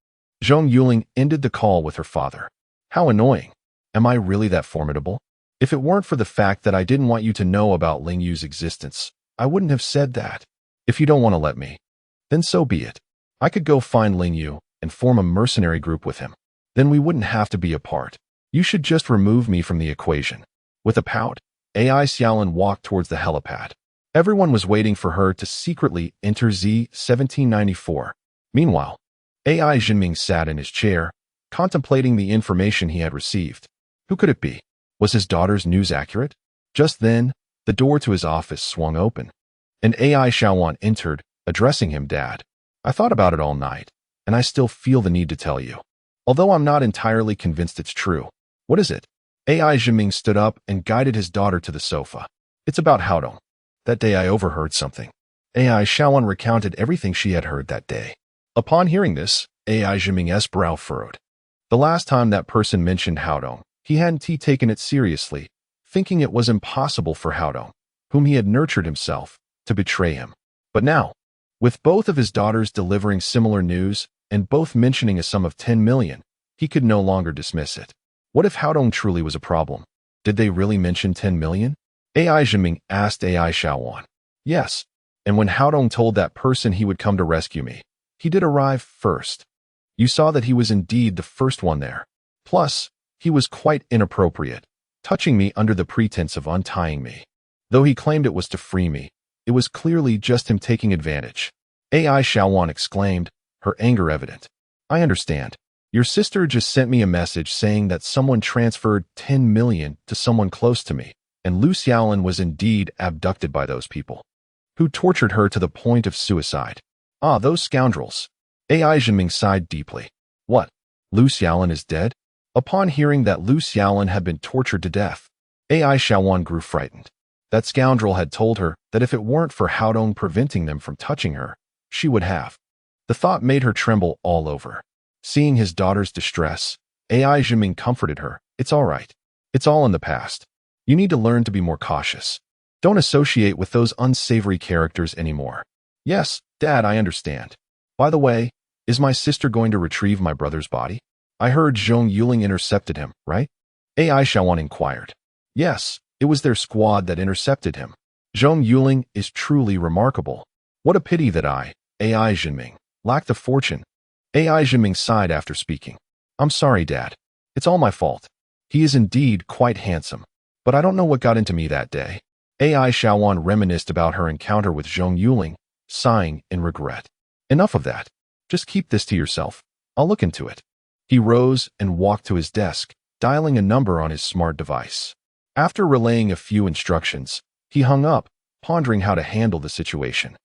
Zhong Yuling ended the call with her father. How annoying. Am I really that formidable? If it weren't for the fact that I didn't want you to know about Ling Yu's existence, I wouldn't have said that. If you don't want to let me, then so be it. I could go find Ling Yu and form a mercenary group with him. Then we wouldn't have to be apart. You should just remove me from the equation. With a pout, AI Xiaolin walked towards the helipad. Everyone was waiting for her to secretly enter Z-1794. Meanwhile, AI Zhenming sat in his chair, contemplating the information he had received. Who could it be? Was his daughter's news accurate? Just then, the door to his office swung open. And AI Xiaowan entered, addressing him Dad. I thought about it all night, and I still feel the need to tell you. Although I'm not entirely convinced it's true. What is it? AI Zhenming stood up and guided his daughter to the sofa. It's about Haodong. That day I overheard something. AI Xiaowan recounted everything she had heard that day. Upon hearing this, AI Zhenming's brow furrowed. The last time that person mentioned Haodong, he hadn't taken it seriously, thinking it was impossible for Haodong, whom he had nurtured himself, to betray him. But now, with both of his daughters delivering similar news and both mentioning a sum of 10 million, he could no longer dismiss it. What if Haodong truly was a problem? Did they really mention 10 million? AI Zhenming asked AI Xiaowan. Yes, and when Haodong told that person he would come to rescue me, he did arrive first. You saw that he was indeed the first one there. Plus, he was quite inappropriate, touching me under the pretense of untying me. Though he claimed it was to free me, it was clearly just him taking advantage. AI Xiaowan exclaimed, her anger evident. I understand. Your sister just sent me a message saying that someone transferred 10 million to someone close to me, and Lu Xiaolin was indeed abducted by those people, who tortured her to the point of suicide. Ah, those scoundrels. AI Zhenming sighed deeply. What? Lu Xiaolin is dead? Upon hearing that Lu Xiaolin had been tortured to death, AI Xiaowan grew frightened. That scoundrel had told her that if it weren't for Haodong preventing them from touching her, she would have. The thought made her tremble all over. Seeing his daughter's distress, AI Zhenming comforted her. It's all right. It's all in the past. You need to learn to be more cautious. Don't associate with those unsavory characters anymore. Yes, Dad, I understand. By the way, is my sister going to retrieve my brother's body? I heard Zhong Yuling intercepted him, right? AI Xiaowan inquired. Yes, it was their squad that intercepted him. Zhong Yuling is truly remarkable. What a pity that AI Zhenming, lacked the fortune. AI Zhenming sighed after speaking. I'm sorry, Dad. It's all my fault. He is indeed quite handsome. But I don't know what got into me that day. AI Xiaowan reminisced about her encounter with Zhong Yuling, sighing in regret. Enough of that. Just keep this to yourself. I'll look into it. He rose and walked to his desk, dialing a number on his smart device. After relaying a few instructions, he hung up, pondering how to handle the situation.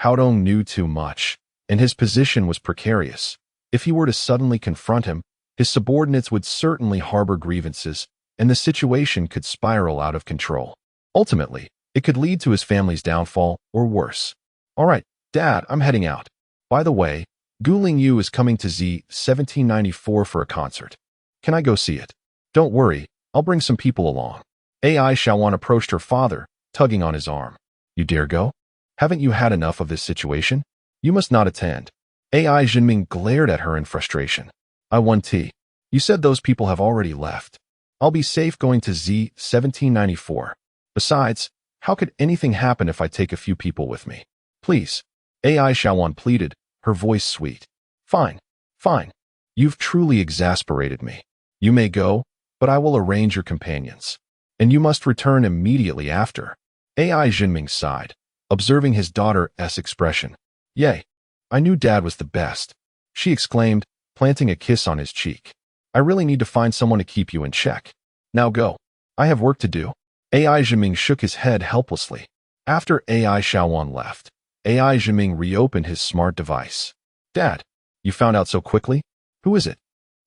Haodong knew too much, and his position was precarious. If he were to suddenly confront him, his subordinates would certainly harbor grievances, and the situation could spiral out of control. Ultimately, it could lead to his family's downfall or worse. All right, Dad, I'm heading out. By the way, Ling Yu is coming to Z-1794 for a concert. Can I go see it? Don't worry, I'll bring some people along. AI Xiaowan approached her father, tugging on his arm. You dare go? Haven't you had enough of this situation? You must not attend. AI Zhenming glared at her in frustration. I want tea. You said those people have already left. I'll be safe going to Z-1794. Besides, how could anything happen if I take a few people with me? Please. AI Xiaowan pleaded, her voice sweet. Fine. Fine. You've truly exasperated me. You may go, but I will arrange your companions. And you must return immediately after. AI Zhenming sighed, observing his daughter's expression. Yay. I knew Dad was the best. She exclaimed, planting a kiss on his cheek. I really need to find someone to keep you in check. Now go. I have work to do. AI Zhenming shook his head helplessly. After AI Xiaowan left, AI Zhenming reopened his smart device. Dad, you found out so quickly? Who is it?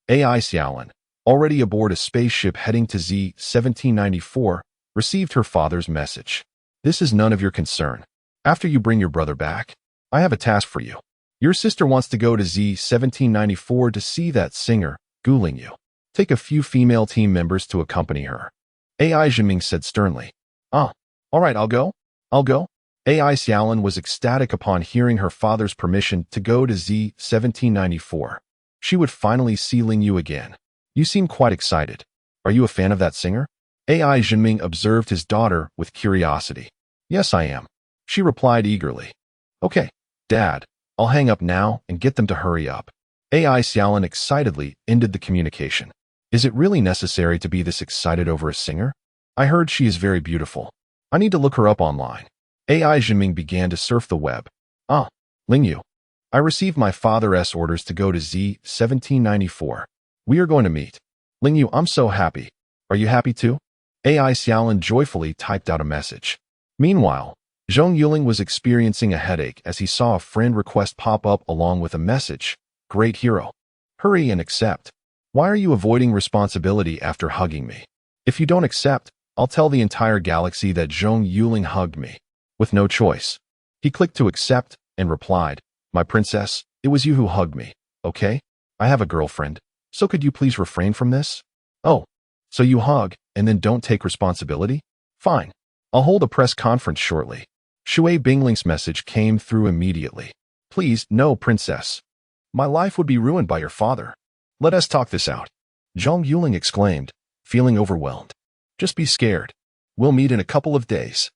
AI Xiaolin, already aboard a spaceship heading to Z-1794, received her father's message. This is none of your concern. After you bring your brother back, I have a task for you. Your sister wants to go to Z-1794 to see that singer, Guling Yu. Take a few female team members to accompany her. AI Zhiming said sternly. All right, I'll go. AI Xiaolin was ecstatic upon hearing her father's permission to go to Z-1794. She would finally see Ling Yu again. You seem quite excited. Are you a fan of that singer? AI Zhiming observed his daughter with curiosity. Yes, I am. She replied eagerly. Okay, Dad, I'll hang up now and get them to hurry up. AI Xiaolin excitedly ended the communication. Is it really necessary to be this excited over a singer? I heard she is very beautiful. I need to look her up online. AI Zhiming began to surf the web. Ling Yu. I received my father's orders to go to Z-1794. We are going to meet. Ling Yu, I'm so happy. Are you happy too? AI Xiaolin joyfully typed out a message. Meanwhile, Zhong Yuling was experiencing a headache as he saw a friend request pop up along with a message. Great hero. Hurry and accept. Why are you avoiding responsibility after hugging me? If you don't accept, I'll tell the entire galaxy that Zhong Yuling hugged me. With no choice, he clicked to accept and replied, My princess, it was you who hugged me, okay? I have a girlfriend, so could you please refrain from this? Oh, so you hug and then don't take responsibility? Fine. I'll hold a press conference shortly. Shui Bingling's message came through immediately. Please, no, princess. My life would be ruined by your father. Let us talk this out. Zhong Yuling exclaimed, feeling overwhelmed. Just be scared. We'll meet in a couple of days.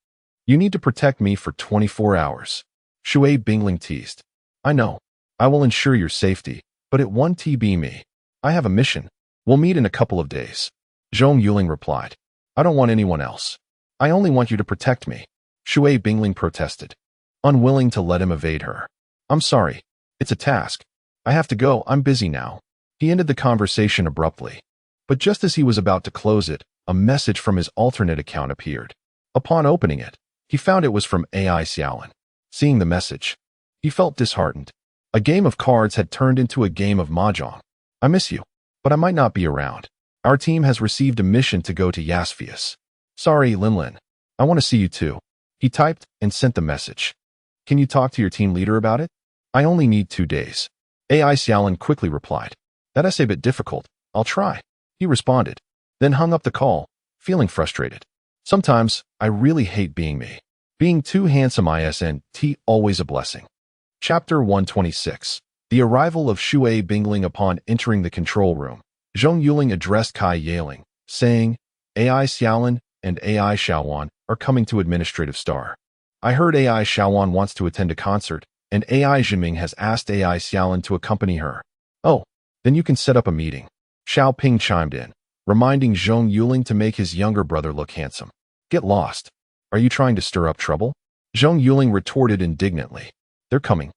You need to protect me for 24 hours. Shui Bingling teased. I know. I will ensure your safety, but it won't be me. I have a mission. We'll meet in a couple of days. Zhong Yuling replied. I don't want anyone else. I only want you to protect me. Shui Bingling protested, unwilling to let him evade her. I'm sorry. It's a task. I have to go. I'm busy now. He ended the conversation abruptly. But just as he was about to close it, a message from his alternate account appeared. Upon opening it, he found it was from AI Xiaolin. Seeing the message, he felt disheartened. A game of cards had turned into a game of mahjong. I miss you, but I might not be around. Our team has received a mission to go to Yasphius. Sorry, Linlin. I want to see you too. He typed and sent the message. Can you talk to your team leader about it? I only need 2 days. AI Xiaolin quickly replied. That's a bit difficult. I'll try. He responded, then hung up the call, feeling frustrated. Sometimes, I really hate being me. Being too handsome isn't always a blessing. Chapter 126. The arrival of Shui Bingling upon entering the control room. Zhong Yuling addressed Kai Yaling, saying, AI Xiaolin and AI Xiaowan are coming to Administrative Star. I heard AI Xiaowan wants to attend a concert, and AI Zhiming has asked AI Xiaolin to accompany her. Oh, then you can set up a meeting. Xiao Ping chimed in, reminding Zhong Yuling to make his younger brother look handsome. Get lost. Are you trying to stir up trouble? Zhong Yuling retorted indignantly. They're coming.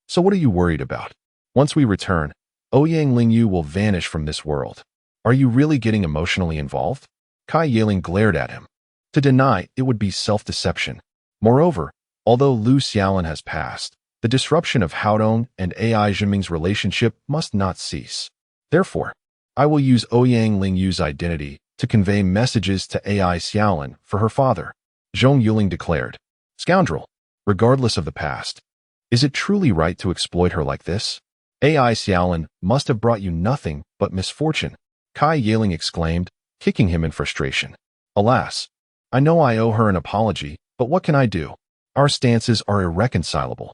So what are you worried about? Once we return, Ouyang Lingyu will vanish from this world. Are you really getting emotionally involved? Kai Yaling glared at him. To deny it would be self-deception. Moreover, although Lu Xiaolin has passed, the disruption of Haodong and AI Zhiming's relationship must not cease. Therefore, I will use Ouyang Lingyu's identity to convey messages to AI Xiaolin for her father. Zhong Yuling declared. Scoundrel, regardless of the past. Is it truly right to exploit her like this? AI Xiaolin must have brought you nothing but misfortune, Kai Yaling exclaimed, kicking him in frustration. Alas, I know I owe her an apology, but what can I do? Our stances are irreconcilable.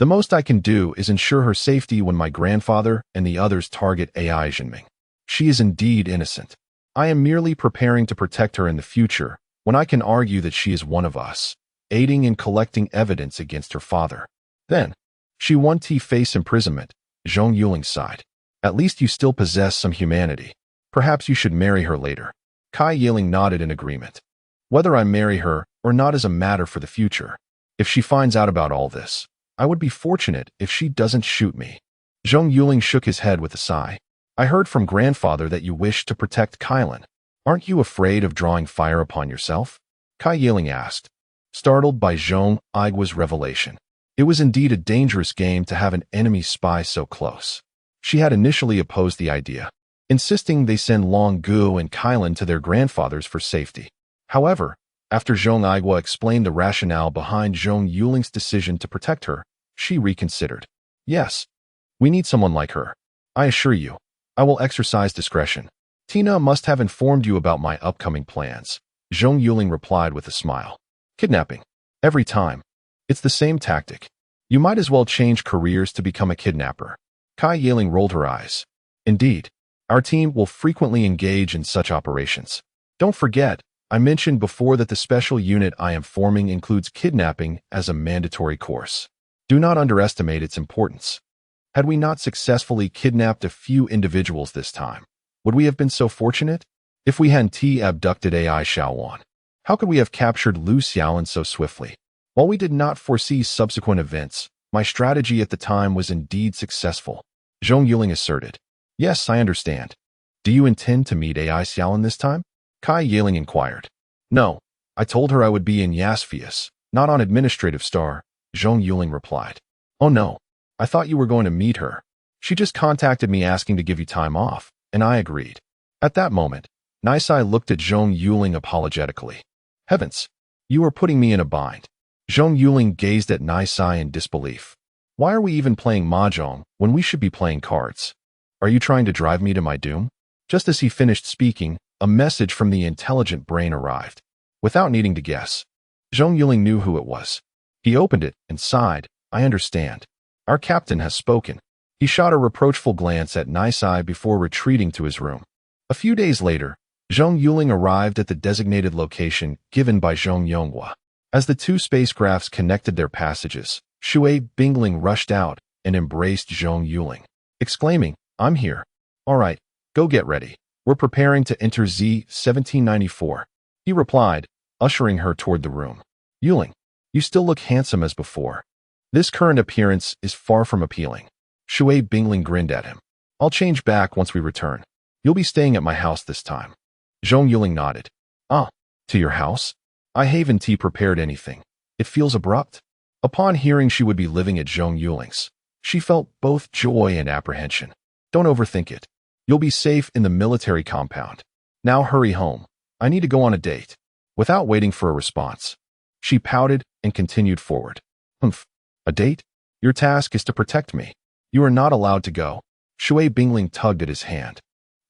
The most I can do is ensure her safety when my grandfather and the others target AI Zhiming. She is indeed innocent. I am merely preparing to protect her in the future, when I can argue that she is one of us, aiding in collecting evidence against her father. Then, she won't face imprisonment, Zhong Yuling sighed. At least you still possess some humanity. Perhaps you should marry her later. Kai Yaling nodded in agreement. Whether I marry her or not is a matter for the future. If she finds out about all this, I would be fortunate if she doesn't shoot me. Zhong Yuling shook his head with a sigh. I heard from grandfather that you wish to protect Kylan. Aren't you afraid of drawing fire upon yourself? Kai Yaling asked, startled by Zhong Yuing's revelation. It was indeed a dangerous game to have an enemy spy so close. She had initially opposed the idea. insisting they send Long Gu and Kylan to their grandfathers for safety. However, after Zhong Yuling explained the rationale behind Zhong Yuling's decision to protect her, she reconsidered. Yes, we need someone like her. I assure you, I will exercise discretion. Tina must have informed you about my upcoming plans, Zhong Yuling replied with a smile. Kidnapping. Every time. It's the same tactic. You might as well change careers to become a kidnapper. Kai Yiling rolled her eyes. Indeed, our team will frequently engage in such operations. Don't forget, I mentioned before that the special unit I am forming includes kidnapping as a mandatory course. Do not underestimate its importance. Had we not successfully kidnapped a few individuals this time, would we have been so fortunate? If we hadn't abducted AI Xiaowan, how could we have captured Lu Xiaolan so swiftly? While we did not foresee subsequent events, my strategy at the time was indeed successful, Zhong Yuling asserted. Yes, I understand. Do you intend to meet AI Xiaolan this time? Kai Yiling inquired. No, I told her I would be in Yasfius, not on Administrative Star, Zhong Yuling replied. Oh no, I thought you were going to meet her. She just contacted me asking to give you time off, and I agreed. At that moment, Nisai looked at Zhong Yuling apologetically. Heavens, you are putting me in a bind. Zhong Yuling gazed at Nisai in disbelief. Why are we even playing mahjong when we should be playing cards? Are you trying to drive me to my doom? Just as he finished speaking, a message from the intelligent brain arrived. Without needing to guess, Zhong Yuling knew who it was. He opened it and sighed. I understand. Our captain has spoken. He shot a reproachful glance at Nisai before retreating to his room. A few days later, Zhong Yuling arrived at the designated location given by Zhong Yonghua. As the two spacecrafts connected their passages, Shui Bingling rushed out and embraced Zhong Yuling, exclaiming, I'm here. All right, go get ready. We're preparing to enter Z-1794. He replied, ushering her toward the room. Yuling, you still look handsome as before. This current appearance is far from appealing. Shui Bingling grinned at him. I'll change back once we return. You'll be staying at my house this time. Zhong Yuling nodded. Ah, to your house? I haven't prepared anything. It feels abrupt. Upon hearing she would be living at Zhong Yuling's, she felt both joy and apprehension. Don't overthink it. You'll be safe in the military compound. Now hurry home. I need to go on a date. Without waiting for a response, she pouted and continued forward. Humph. A date? Your task is to protect me. You are not allowed to go. Shui Bingling tugged at his hand.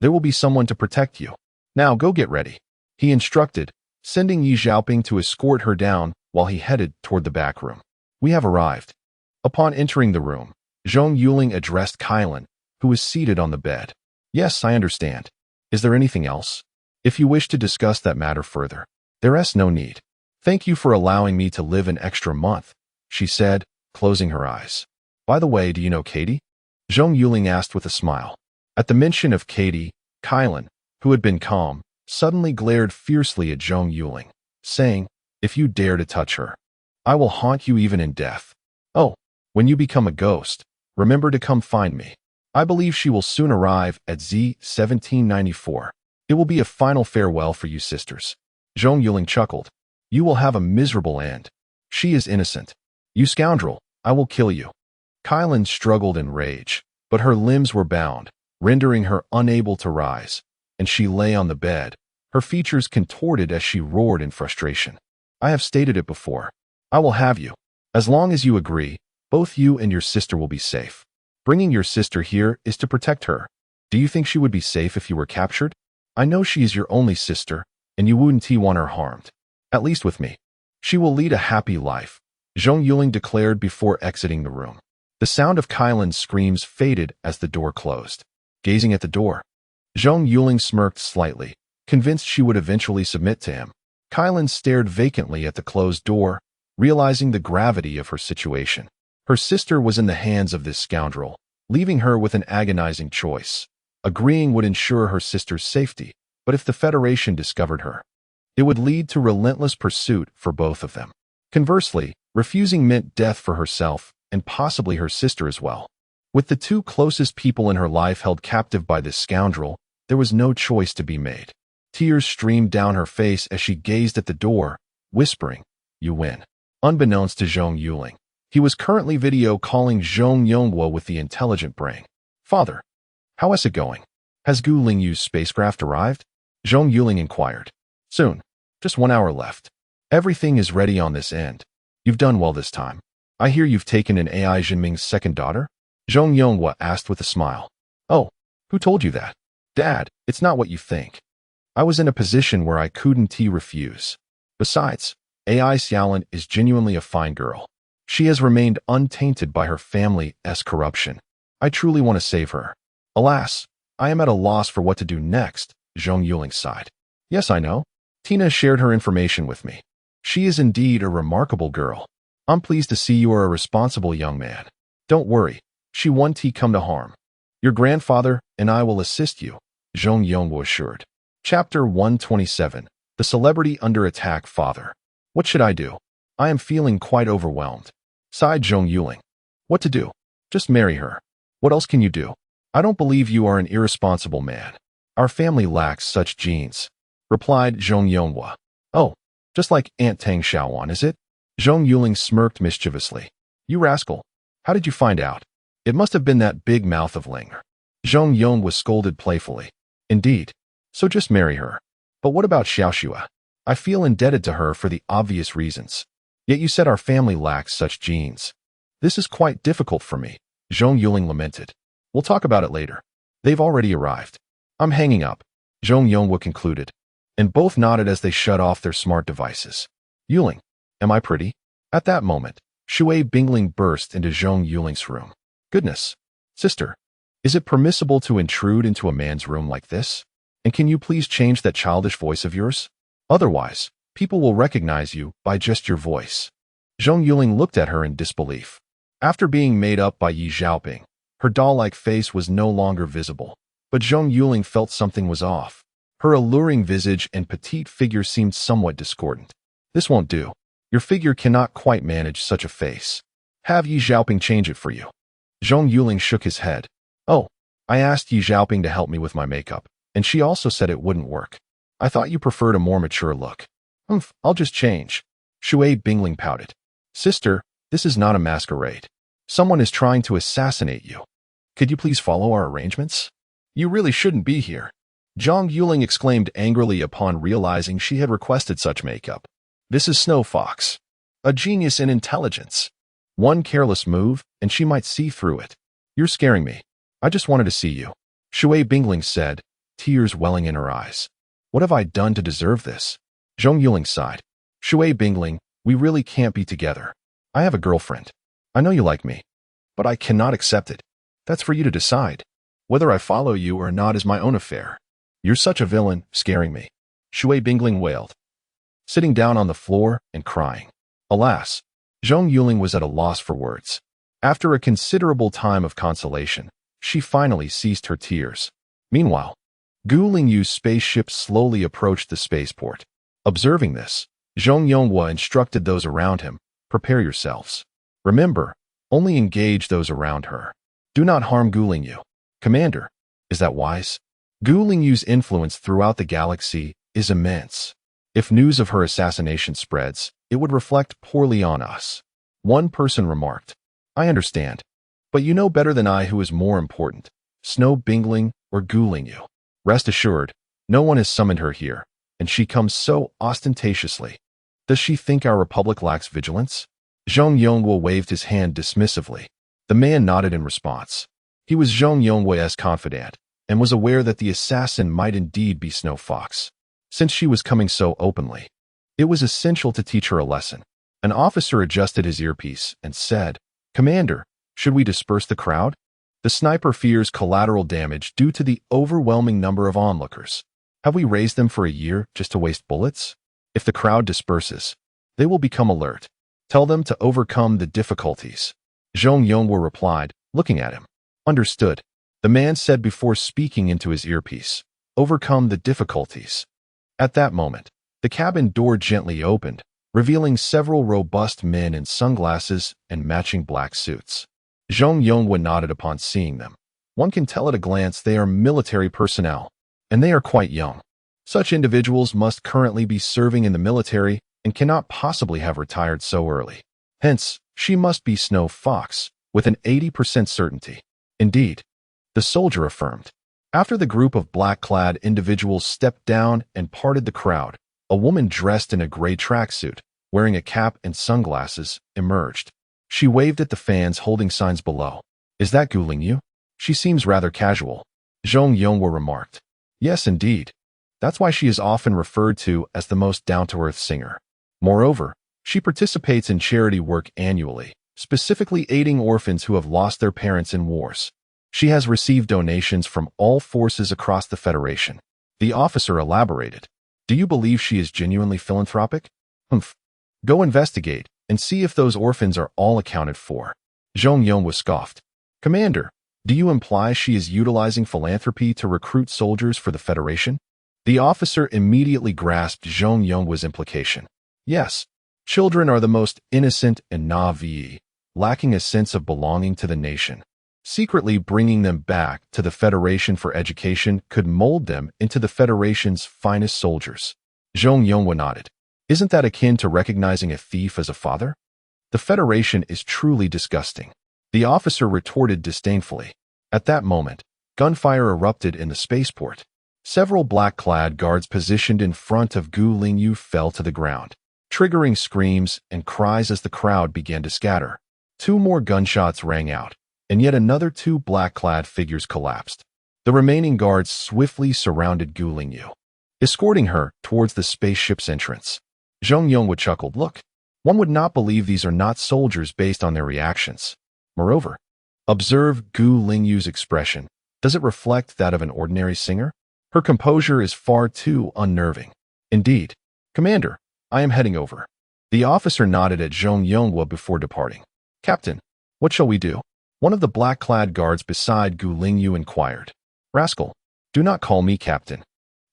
There will be someone to protect you. Now go get ready. He instructed, sending Yi Xiaoping to escort her down while he headed toward the back room. We have arrived. Upon entering the room, Zhong Yuling addressed Kylan, who was seated on the bed. Yes, I understand. Is there anything else? If you wish to discuss that matter further, there is no need. Thank you for allowing me to live an extra month, she said, closing her eyes. By the way, do you know Katie? Zhong Yuling asked with a smile. At the mention of Katie, Kylan, who had been calm, suddenly glared fiercely at Zhong Yuling, saying, If you dare to touch her, I will haunt you even in death. Oh, when you become a ghost, remember to come find me. I believe she will soon arrive at Z-1794. It will be a final farewell for you sisters. Zhong Yuling chuckled. You will have a miserable end. She is innocent. You scoundrel, I will kill you. Kylan struggled in rage, but her limbs were bound, rendering her unable to rise, and she lay on the bed, her features contorted as she roared in frustration. I have stated it before. I will have you. As long as you agree, both you and your sister will be safe. Bringing your sister here is to protect her. Do you think she would be safe if you were captured? I know she is your only sister, and you wouldn't want her harmed. At least with me. She will lead a happy life, Zhong Yuling declared before exiting the room. The sound of Kylan's screams faded as the door closed. Gazing at the door, Zhong Yuling smirked slightly, convinced she would eventually submit to him. Kylan stared vacantly at the closed door, realizing the gravity of her situation. Her sister was in the hands of this scoundrel, leaving her with an agonizing choice. Agreeing would ensure her sister's safety, but if the Federation discovered her, it would lead to relentless pursuit for both of them. Conversely, refusing meant death for herself and possibly her sister as well. With the two closest people in her life held captive by this scoundrel, there was no choice to be made. Tears streamed down her face as she gazed at the door, whispering, You win. Unbeknownst to Zhong Yuling, he was currently video calling Zhong Yonghua with the intelligent brain. Father, how is it going? Has Gu Lingyu's spacecraft arrived? Zhong Yuling inquired. Soon. Just 1 hour left. Everything is ready on this end. You've done well this time. I hear you've taken in AI Jinming's second daughter? Zhong Yonghua asked with a smile. Oh, who told you that? Dad, it's not what you think. I was in a position where I couldn't refuse. Besides, AI Xiaolin is genuinely a fine girl. She has remained untainted by her family's corruption. I truly want to save her. Alas, I am at a loss for what to do next, Zhong Yuling sighed. Yes, I know. Tina shared her information with me. She is indeed a remarkable girl. I'm pleased to see you are a responsible young man. Don't worry, she won't come to harm. Your grandfather and I will assist you, Zhong Yonghua assured. Chapter 127. The Celebrity Under Attack Father. What should I do? I am feeling quite overwhelmed. Sighed Zhong Yuling. What to do? Just marry her. What else can you do? I don't believe you are an irresponsible man. Our family lacks such genes, replied Zhong Yonghua. Oh, just like Aunt Tang Xiaowan, is it? Zhong Yuling smirked mischievously. You rascal. How did you find out? It must have been that big mouth of Ling. Zhong Yonghua scolded playfully. Indeed. So just marry her. But what about Xiaoxua? I feel indebted to her for the obvious reasons. Yet you said our family lacks such genes. This is quite difficult for me, Zhong Yuling lamented. We'll talk about it later. They've already arrived. I'm hanging up, Zhong Yonghua concluded, and both nodded as they shut off their smart devices. Yuling, am I pretty? At that moment, Shui Bingling burst into Zhong Yuling's room. Goodness. Sister, is it permissible to intrude into a man's room like this? And can you please change that childish voice of yours? Otherwise, people will recognize you by just your voice. Zhong Yuling looked at her in disbelief. After being made up by Yi Xiaoping, her doll-like face was no longer visible, but Zhong Yuling felt something was off. Her alluring visage and petite figure seemed somewhat discordant. This won't do. Your figure cannot quite manage such a face. Have Yi Xiaoping change it for you. Zhong Yuling shook his head. Oh, I asked Yi Xiaoping to help me with my makeup, and she also said it wouldn't work. I thought you preferred a more mature look. I'll just change. Shui Bingling pouted. Sister, this is not a masquerade. Someone is trying to assassinate you. Could you please follow our arrangements? You really shouldn't be here. Zhong Yuling exclaimed angrily upon realizing she had requested such makeup. This is Snow Fox, a genius in intelligence. One careless move, and she might see through it. You're scaring me. I just wanted to see you. Shui Bingling said, tears welling in her eyes. What have I done to deserve this? Zhong Yuling sighed. Shui Bingling, we really can't be together. I have a girlfriend. I know you like me, but I cannot accept it. That's for you to decide. Whether I follow you or not is my own affair. You're such a villain, scaring me. Shui Bingling wailed, sitting down on the floor and crying. Alas, Zhong Yuling was at a loss for words. After a considerable time of consolation, she finally ceased her tears. Meanwhile, Gu Lingyu's spaceship slowly approached the spaceport. Observing this, Zhong Yonghua instructed those around him, prepare yourselves. Remember, only engage those around her. Do not harm Gu Lingyu. Commander, is that wise? Gu Lingyu's influence throughout the galaxy is immense. If news of her assassination spreads, it would reflect poorly on us. One person remarked. I understand. But you know better than I who is more important, Snow Bingling or Gu Lingyu. Rest assured, no one has summoned her here, and she comes so ostentatiously. Does she think our republic lacks vigilance? Zhong Yonghua waved his hand dismissively. The man nodded in response. He was Zhong Yonghua's confidant, and was aware that the assassin might indeed be Snow Fox. Since she was coming so openly, it was essential to teach her a lesson. An officer adjusted his earpiece and said, Commander, should we disperse the crowd? The sniper fears collateral damage due to the overwhelming number of onlookers. Have we raised them for a year just to waste bullets? If the crowd disperses, they will become alert. Tell them to overcome the difficulties. Zhong Yonghua replied, looking at him. Understood. The man said before speaking into his earpiece, overcome the difficulties. At that moment, the cabin door gently opened, revealing several robust men in sunglasses and matching black suits. Zhong Yonghua nodded upon seeing them. One can tell at a glance they are military personnel, and they are quite young. Such individuals must currently be serving in the military and cannot possibly have retired so early. Hence, she must be Snow Fox, with an 80% certainty. Indeed, the soldier affirmed. After the group of black-clad individuals stepped down and parted the crowd, a woman dressed in a gray tracksuit, wearing a cap and sunglasses, emerged. She waved at the fans holding signs below. "Is that Gu Lingyu? She seems rather casual," Zhong Yuling remarked. "Yes, indeed. That's why she is often referred to as the most down-to-earth singer. Moreover, she participates in charity work annually, specifically aiding orphans who have lost their parents in wars. She has received donations from all forces across the Federation." The officer elaborated. "Do you believe she is genuinely philanthropic?" "Humph. Go investigate and see if those orphans are all accounted for." Zhong Yuling was scoffed. "Commander, do you imply she is utilizing philanthropy to recruit soldiers for the Federation?" The officer immediately grasped Zhong Yuling's implication. "Yes. Children are the most innocent and naive, lacking a sense of belonging to the nation. Secretly bringing them back to the Federation for education could mold them into the Federation's finest soldiers." Zhong Yuling nodded. "Isn't that akin to recognizing a thief as a father? The Federation is truly disgusting," the officer retorted disdainfully. At that moment, gunfire erupted in the spaceport. Several black-clad guards positioned in front of Gu Lingyu fell to the ground, triggering screams and cries as the crowd began to scatter. 2 more gunshots rang out, and yet another 2 black-clad figures collapsed. The remaining guards swiftly surrounded Gu Lingyu, escorting her towards the spaceship's entrance. Zhong Yuling chuckled. "Look, one would not believe these are not soldiers based on their reactions. Moreover, observe Gu Lingyu's expression. Does it reflect that of an ordinary singer? Her composure is far too unnerving." "Indeed. Commander, I am heading over." The officer nodded at Zhong Yuling before departing. "Captain, what shall we do?" One of the black-clad guards beside Gu Lingyu inquired. "Rascal, do not call me captain.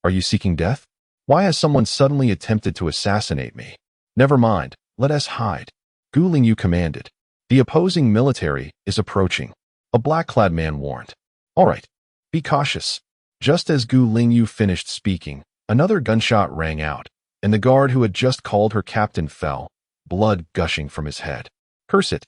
Are you seeking death? Why has someone suddenly attempted to assassinate me?" "Never mind, let us hide," Gu Lingyu commanded. "The opposing military is approaching," a black-clad man warned. "All right, be cautious." Just as Gu Lingyu finished speaking, another gunshot rang out, and the guard who had just called her captain fell, blood gushing from his head. "Curse it."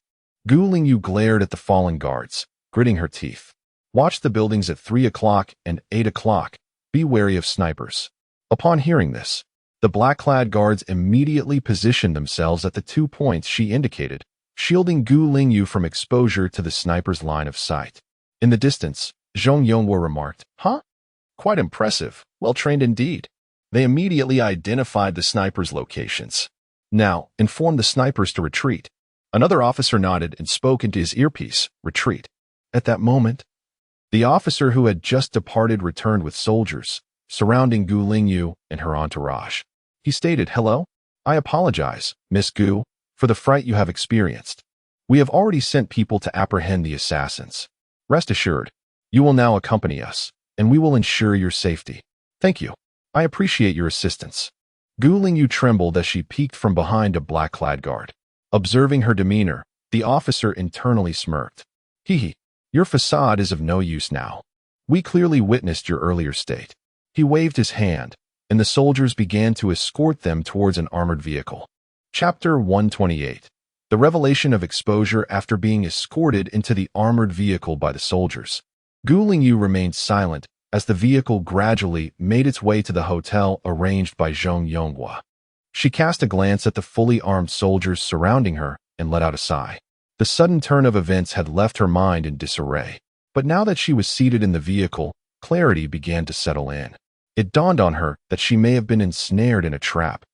Gu Lingyu glared at the fallen guards, gritting her teeth. "Watch the buildings at 3 o'clock and 8 o'clock. Be wary of snipers." Upon hearing this, the black-clad guards immediately positioned themselves at the 2 points she indicated, shielding Gu Lingyu from exposure to the sniper's line of sight. In the distance, Zhong Yuling remarked, "Huh? Quite impressive. Well trained indeed." They immediately identified the sniper's locations. "Now, inform the snipers to retreat." Another officer nodded and spoke into his earpiece. "Retreat." At that moment, the officer who had just departed returned with soldiers, surrounding Gu Lingyu and her entourage. He stated, "Hello? I apologize, Miss Gu, for the fright you have experienced. We have already sent people to apprehend the assassins. Rest assured, you will now accompany us, and we will ensure your safety." "Thank you. I appreciate your assistance." Gu Lingyu trembled as she peeked from behind a black-clad guard. Observing her demeanor, the officer internally smirked. "Hee, your facade is of no use now. We clearly witnessed your earlier state." He waved his hand, and the soldiers began to escort them towards an armored vehicle. Chapter 128. The revelation of exposure after being escorted into the armored vehicle by the soldiers. Gu Lingyu remained silent as the vehicle gradually made its way to the hotel arranged by Zhong Yuling. She cast a glance at the fully armed soldiers surrounding her and let out a sigh. The sudden turn of events had left her mind in disarray. But now that she was seated in the vehicle, clarity began to settle in. It dawned on her that she may have been ensnared in a trap,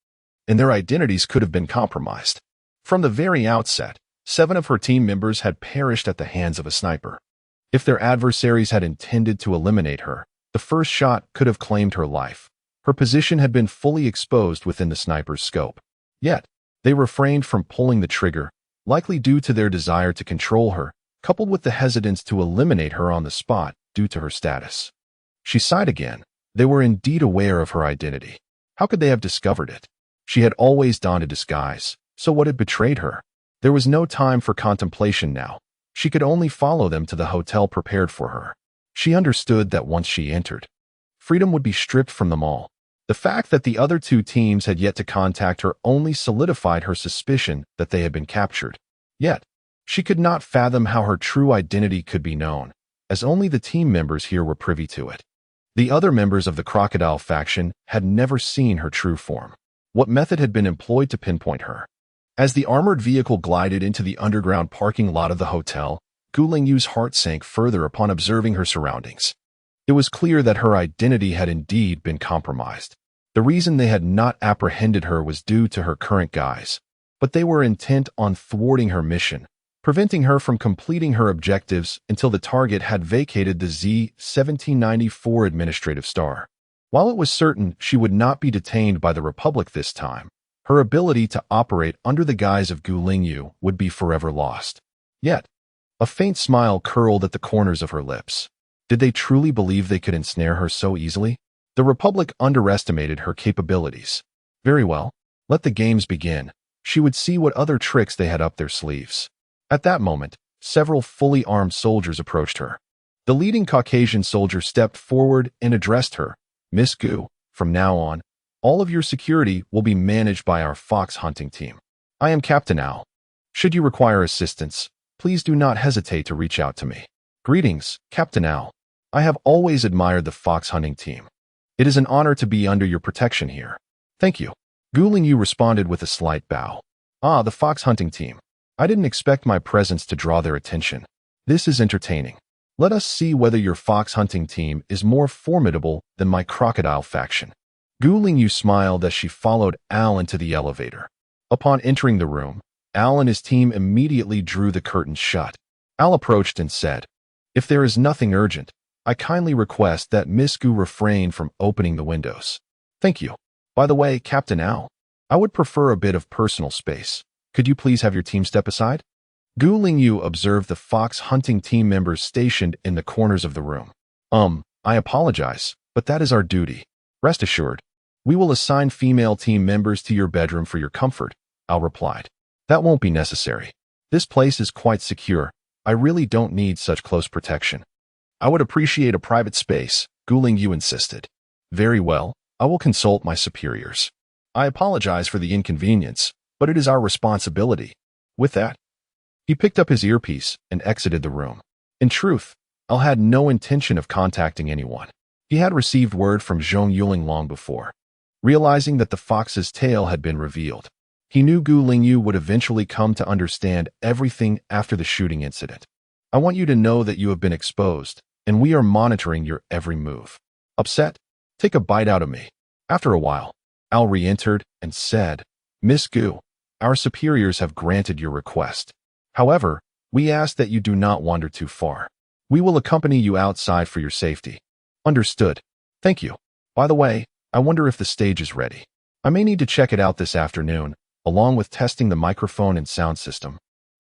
and their identities could have been compromised. From the very outset, 7 of her team members had perished at the hands of a sniper. If their adversaries had intended to eliminate her, the first shot could have claimed her life. Her position had been fully exposed within the sniper's scope. Yet, they refrained from pulling the trigger, likely due to their desire to control her, coupled with the hesitance to eliminate her on the spot due to her status. She sighed again. They were indeed aware of her identity. How could they have discovered it? She had always donned a disguise, so what had betrayed her? There was no time for contemplation now. She could only follow them to the hotel prepared for her. She understood that once she entered, freedom would be stripped from them all. The fact that the other 2 teams had yet to contact her only solidified her suspicion that they had been captured. Yet, she could not fathom how her true identity could be known. as only the team members here were privy to it. The other members of the crocodile faction had never seen her true form. What method had been employed to pinpoint her? As the armored vehicle glided into the underground parking lot of the hotel, Gu Lingyu's heart sank further upon observing her surroundings. It was clear that her identity had indeed been compromised. The reason they had not apprehended her was due to her current guise, but they were intent on thwarting her mission, preventing her from completing her objectives until the target had vacated the Z-1794 administrative star. While it was certain she would not be detained by the Republic this time, her ability to operate under the guise of Gu Lingyu would be forever lost. Yet, a faint smile curled at the corners of her lips. Did they truly believe they could ensnare her so easily? The Republic underestimated her capabilities. Very well, let the games begin. She would see what other tricks they had up their sleeves. At that moment, several fully armed soldiers approached her. The leading Caucasian soldier stepped forward and addressed her. Miss Gu, from now on, all of your security will be managed by our fox hunting team. I am Captain Al. Should you require assistance, please do not hesitate to reach out to me. Greetings, Captain Al. I have always admired the fox hunting team. It is an honor to be under your protection here. Thank you. Gu Lingyu responded with a slight bow. Ah, the fox hunting team. I didn't expect my presence to draw their attention. This is entertaining. Let us see whether your fox hunting team is more formidable than my crocodile faction. Gu Lingyu smiled as she followed Al into the elevator. Upon entering the room, Al and his team immediately drew the curtains shut. Al approached and said, "If there is nothing urgent, I kindly request that Miss Gu refrain from opening the windows." "Thank you. By the way, Captain Al, I would prefer a bit of personal space. Could you please have your team step aside?" Gu Lingyu observed the fox hunting team members stationed in the corners of the room. I apologize, but that is our duty. Rest assured, we will assign female team members to your bedroom for your comfort," Al replied. "That won't be necessary. This place is quite secure. I really don't need such close protection." "I would appreciate a private space," Gu Lingyu insisted. "Very well, I will consult my superiors. I apologize for the inconvenience, but it is our responsibility." With that, he picked up his earpiece and exited the room. In truth, Al had no intention of contacting anyone. He had received word from Zhong Yuling long before. Realizing that the fox's tail had been revealed, he knew Gu Lingyu would eventually come to understand everything after the shooting incident. "I want you to know that you have been exposed, and we are monitoring your every move. Upset? Take a bite out of me." After a while, Al re-entered and said, "Miss Gu, our superiors have granted your request. However, we ask that you do not wander too far. We will accompany you outside for your safety." "Understood. Thank you. By the way, I wonder if the stage is ready. I may need to check it out this afternoon, along with testing the microphone and sound system."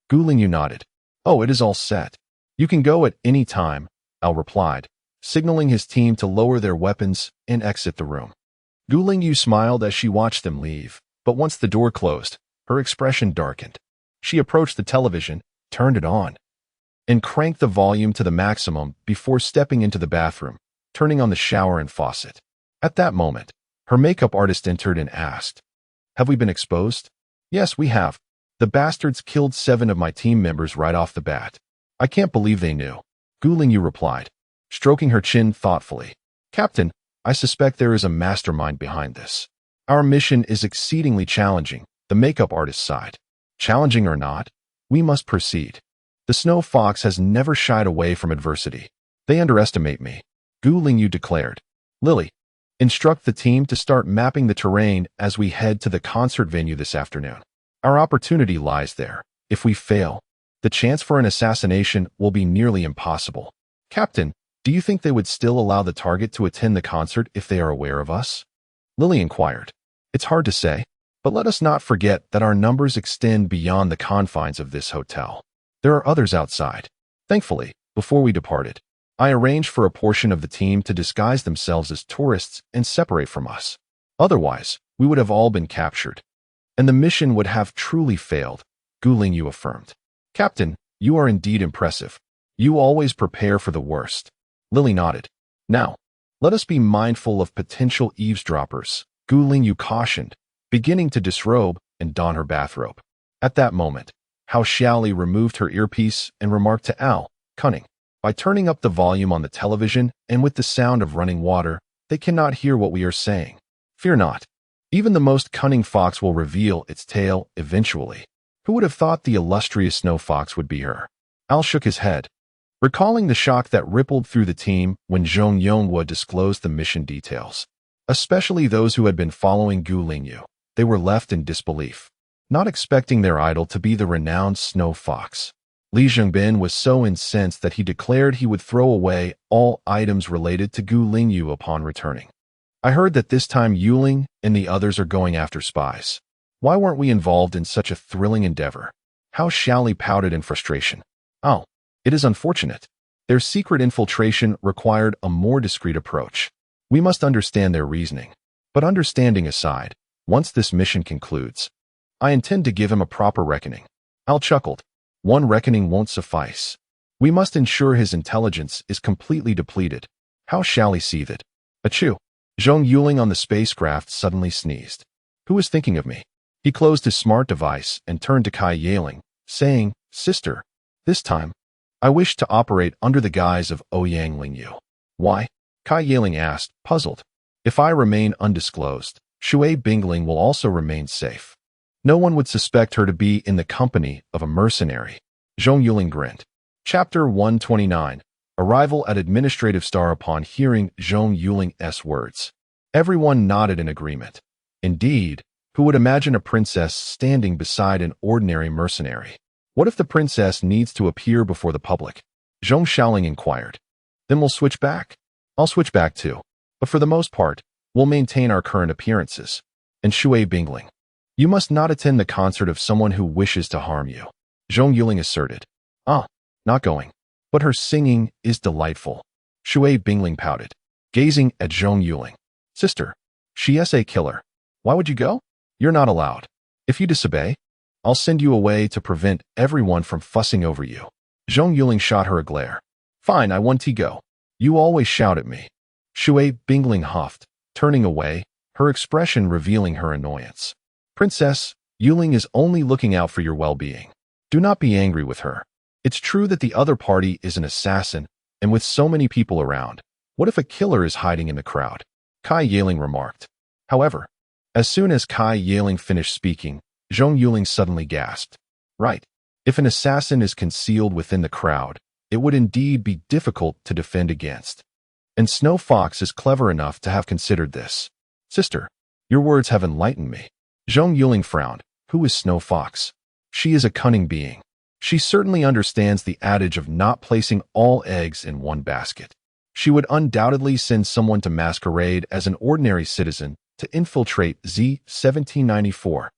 Gu Lingyu nodded. "Oh, it is all set. You can go at any time," Al replied, signaling his team to lower their weapons and exit the room. Gu Lingyu smiled as she watched them leave, but once the door closed, her expression darkened. She approached the television, turned it on, and cranked the volume to the maximum before stepping into the bathroom, turning on the shower and faucet. At that moment, her makeup artist entered and asked, "Have we been exposed?" "Yes, we have. The bastards killed 7 of my team members right off the bat. I can't believe they knew," Gu Lingyu replied, stroking her chin thoughtfully. "Captain, I suspect there is a mastermind behind this. Our mission is exceedingly challenging," the makeup artist sighed. "Challenging or not, we must proceed. The Snow Fox has never shied away from adversity. They underestimate me," Gu Lingyu declared. "Lily, instruct the team to start mapping the terrain as we head to the concert venue this afternoon. Our opportunity lies there. If we fail, the chance for an assassination will be nearly impossible." "Captain, do you think they would still allow the target to attend the concert if they are aware of us?" Lily inquired. "It's hard to say, but let us not forget that our numbers extend beyond the confines of this hotel. There are others outside." Thankfully, before we departed, I arranged for a portion of the team to disguise themselves as tourists and separate from us. Otherwise, we would have all been captured, and the mission would have truly failed, Gu Lingyu affirmed. "Captain, you are indeed impressive. You always prepare for the worst." Lily nodded. "Now, let us be mindful of potential eavesdroppers," Gu Lingyu cautioned, beginning to disrobe and don her bathrobe. At that moment, Hao Xiaoli removed her earpiece and remarked to Al, "Cunning. By turning up the volume on the television and with the sound of running water, they cannot hear what we are saying. Fear not. Even the most cunning fox will reveal its tail eventually. Who would have thought the illustrious snow fox would be her? Al shook his head, recalling the shock that rippled through the team when Zhong Yuling disclosed the mission details. Especially those who had been following Gu Lingyu. They were left in disbelief, not expecting their idol to be the renowned snow fox. Li Zhengbin was so incensed that he declared he would throw away all items related to Gu Lingyu upon returning. I heard that this time Yuling and the others are going after spies. Why weren't we involved in such a thrilling endeavor? How Xiaoli pouted in frustration. Oh, it is unfortunate. Their secret infiltration required a more discreet approach. We must understand their reasoning. But understanding aside, once this mission concludes, I intend to give him a proper reckoning. Al chuckled. One reckoning won't suffice. We must ensure his intelligence is completely depleted. How shall he seethed? Achoo! Zhong Yuling on the spacecraft suddenly sneezed. Who is thinking of me? He closed his smart device and turned to Kai Yaling, saying, Sister, this time, I wish to operate under the guise of Ouyang Lingyu. Why? Kai Yaling asked, puzzled. If I remain undisclosed, Shui Bingling will also remain safe. No one would suspect her to be in the company of a mercenary. Zhong Yuling grinned. Chapter 129. Arrival at Administrative Star. Upon hearing Zhong Yuling's words, everyone nodded in agreement. Indeed, who would imagine a princess standing beside an ordinary mercenary? What if the princess needs to appear before the public? Zhong Xiaoling inquired. Then we'll switch back. I'll switch back too. But for the most part, we'll maintain our current appearances. And Shui Bingling, you must not attend the concert of someone who wishes to harm you. Zhong Yuling asserted. Not going. But her singing is delightful. Shui Bingling pouted, gazing at Zhong Yuling. Sister, she is a killer. Why would you go? You're not allowed. If you disobey, I'll send you away to prevent everyone from fussing over you. Zhong Yuling shot her a glare. Fine, I want to go. You always shout at me. Shui Bingling huffed, turning away, her expression revealing her annoyance. Princess, Yuling is only looking out for your well-being. Do not be angry with her. It's true that the other party is an assassin, and with so many people around, what if a killer is hiding in the crowd? Kai Yaling remarked. However, as soon as Kai Yaling finished speaking, Zhong Yuling suddenly gasped. Right. If an assassin is concealed within the crowd, it would indeed be difficult to defend against. And Snow Fox is clever enough to have considered this. Sister, your words have enlightened me. Zhong Yuling frowned. Who is Snow Fox? She is a cunning being. She certainly understands the adage of not placing all eggs in one basket. She would undoubtedly send someone to masquerade as an ordinary citizen to infiltrate Z-1794.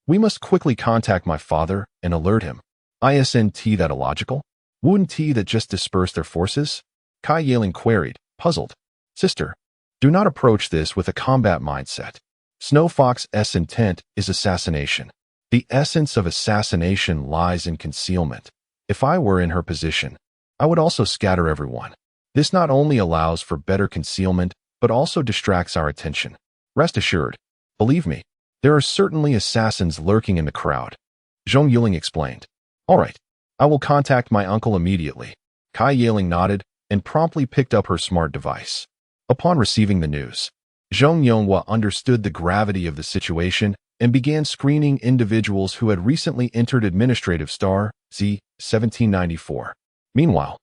We must quickly contact my father and alert him. Isn't that illogical? Wouldn't that just disperse their forces? Kai Yaling queried, puzzled. Sister, do not approach this with a combat mindset. Snow Fox's intent is assassination. The essence of assassination lies in concealment. If I were in her position, I would also scatter everyone. This not only allows for better concealment, but also distracts our attention. Rest assured, believe me, there are certainly assassins lurking in the crowd. Zhong Yuling explained. All right, I will contact my uncle immediately. Kai Yaling nodded and promptly picked up her smart device. Upon receiving the news, Zhong Yuling understood the gravity of the situation and began screening individuals who had recently entered Administrative Star Z-1794. Meanwhile,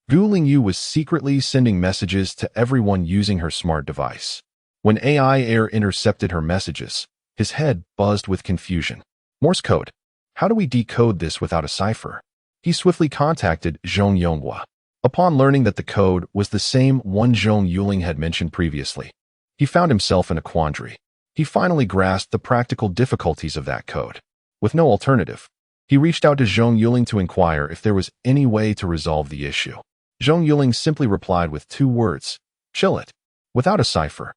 Gu Lingyu was secretly sending messages to everyone using her smart device. When AI Air intercepted her messages, his head buzzed with confusion. Morse code. How do we decode this without a cipher? He swiftly contacted Zhong Yuling. Upon learning that the code was the same one Zhong Yuling had mentioned previously, he found himself in a quandary. He finally grasped the practical difficulties of that code. With no alternative, he reached out to Zhong Yuling to inquire if there was any way to resolve the issue. Zhong Yuling simply replied with 2 words, chill it. Without a cipher,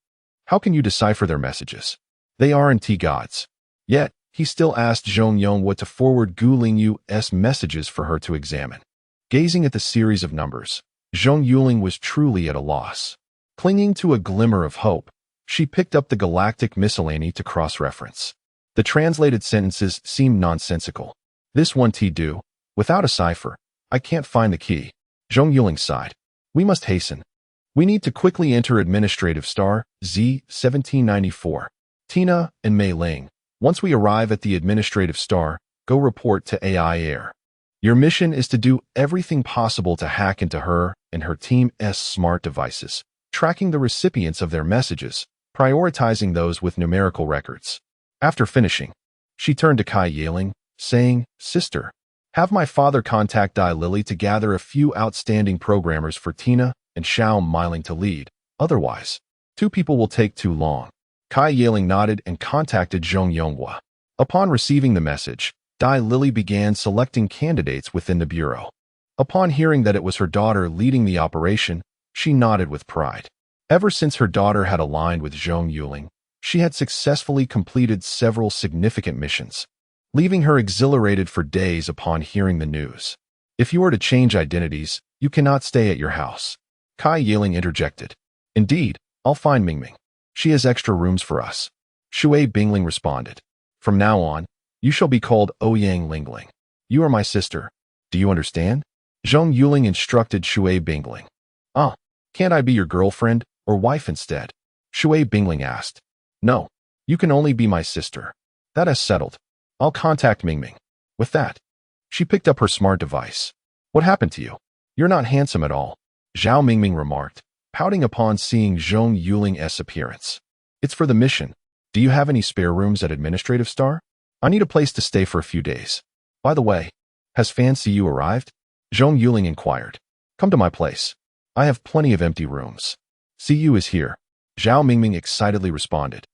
how can you decipher their messages? They aren't gods. Yet, he still asked Zhong Yuling to forward Gu Lingyu's messages for her to examine. Gazing at the series of numbers, Zhong Yuling was truly at a loss. Clinging to a glimmer of hope, she picked up the Galactic Miscellany to cross-reference. The translated sentences seemed nonsensical. This one do, without a cipher, I can't find the key. Zhong Yuling sighed. We must hasten. We need to quickly enter Administrative Star, Z 1794. Tina and Mei Ling. Once we arrive at the Administrative Star, go report to AI Air. Your mission is to do everything possible to hack into her and her team's smart devices, tracking the recipients of their messages, prioritizing those with numerical records. After finishing, she turned to Kai Yeling, saying, Sister, have my father contact Dai Lily to gather a few outstanding programmers for Tina and Xiao Miling to lead. Otherwise, 2 people will take too long. Kai Yeling nodded and contacted Zhong Yonghua. Upon receiving the message, Dai Lily began selecting candidates within the bureau. Upon hearing that it was her daughter leading the operation, she nodded with pride. Ever since her daughter had aligned with Zhong Yuling, she had successfully completed several significant missions, leaving her exhilarated for days upon hearing the news. If you are to change identities, you cannot stay at your house. Kai Yeling interjected. Indeed, I'll find Mingming. She has extra rooms for us. Shui Bingling responded. From now on, you shall be called Ouyang Lingling. You are my sister. Do you understand? Zhong Yuling instructed Shui Bingling. Can't I be your girlfriend or wife instead? Shui Bingling asked. No, you can only be my sister. That is settled. I'll contact Mingming. With that, she picked up her smart device. What happened to you? You're not handsome at all, Zhao Mingming remarked, pouting upon seeing Zhong Yuling's appearance. It's for the mission. Do you have any spare rooms at Administrative Star? I need a place to stay for a few days. By the way, has Fan Siyu arrived? Zhong Yuling inquired. Come to my place. I have plenty of empty rooms. Siyu is here, Zhao Mingming excitedly responded.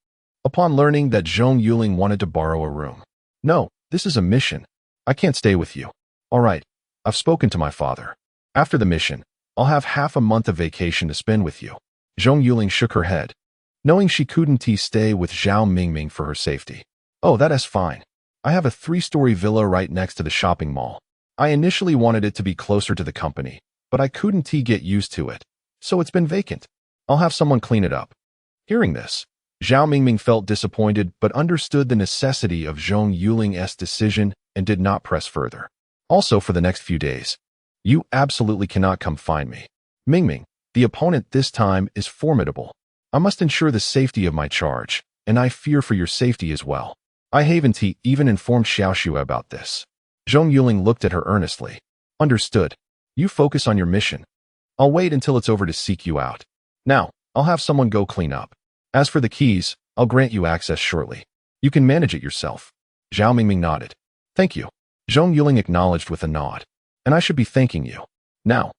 Upon learning that Zhong Yuling wanted to borrow a room. No, this is a mission. I can't stay with you. All right, I've spoken to my father. After the mission, I'll have half a month of vacation to spend with you. Zhong Yuling shook her head, knowing she couldn't stay with Zhao Mingming for her safety. Oh, that is fine. I have a 3-story villa right next to the shopping mall. I initially wanted it to be closer to the company, but I couldn't get used to it, so it's been vacant. I'll have someone clean it up. Hearing this, Zhao Mingming felt disappointed but understood the necessity of Zhong Yuling's decision and did not press further. Also, for the next few days, you absolutely cannot come find me. Mingming, the opponent this time is formidable. I must ensure the safety of my charge, and I fear for your safety as well. I haven't even informed Xiaoxue about this. Zhong Yuling looked at her earnestly. Understood. You focus on your mission. I'll wait until it's over to seek you out. Now, I'll have someone go clean up. As for the keys, I'll grant you access shortly. You can manage it yourself. Zhao Mingming nodded. Thank you. Zhong Yuling acknowledged with a nod. And I should be thanking you. Now,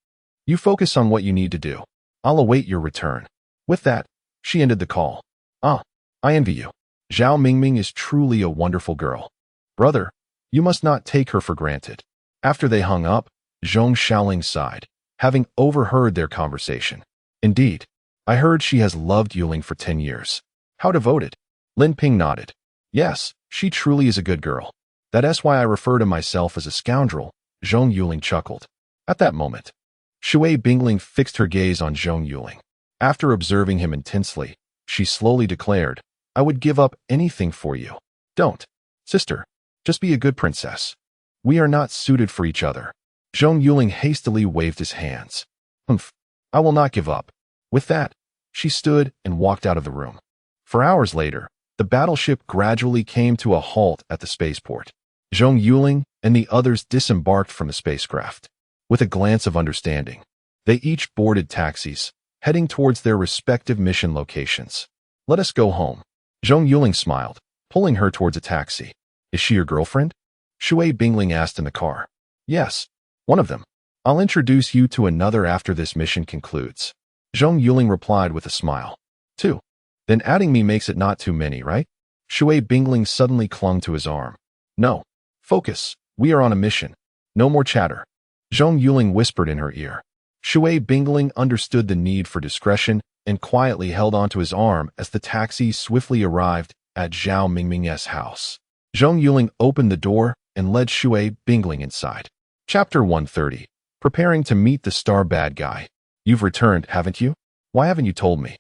you focus on what you need to do. I'll await your return. With that, she ended the call. I envy you. Zhao Mingming is truly a wonderful girl. Brother, you must not take her for granted. After they hung up, Zhong Xiaoling sighed, having overheard their conversation. Indeed, I heard she has loved Yuling for 10 years. How devoted. Lin Ping nodded. Yes, she truly is a good girl. That's why I refer to myself as a scoundrel, Zhong Yuling chuckled. At that moment, Shui Bingling fixed her gaze on Zhong Yuling. After observing him intensely, she slowly declared, I would give up anything for you. Don't. Sister, just be a good princess. We are not suited for each other. Zhong Yuling hastily waved his hands. Humph. I will not give up. With that, she stood and walked out of the room. For hours later, the battleship gradually came to a halt at the spaceport. Zhong Yuling and the others disembarked from the spacecraft. With a glance of understanding, they each boarded taxis, heading towards their respective mission locations. Let us go home. Zhong Yuling smiled, pulling her towards a taxi. Is she your girlfriend? Shui Bingling asked in the car. Yes, one of them. I'll introduce you to another after this mission concludes. Zhong Yuling replied with a smile. 2. Then adding me makes it not too many, right? Shui Bingling suddenly clung to his arm. No. Focus. We are on a mission. No more chatter. Zhong Yuling whispered in her ear. Shui Bingling understood the need for discretion and quietly held onto his arm as the taxi swiftly arrived at Zhao Mingming's house. Zhong Yuling opened the door and led Shui Bingling inside. Chapter 130. Preparing to meet the star bad guy. You've returned, haven't you? Why haven't you told me?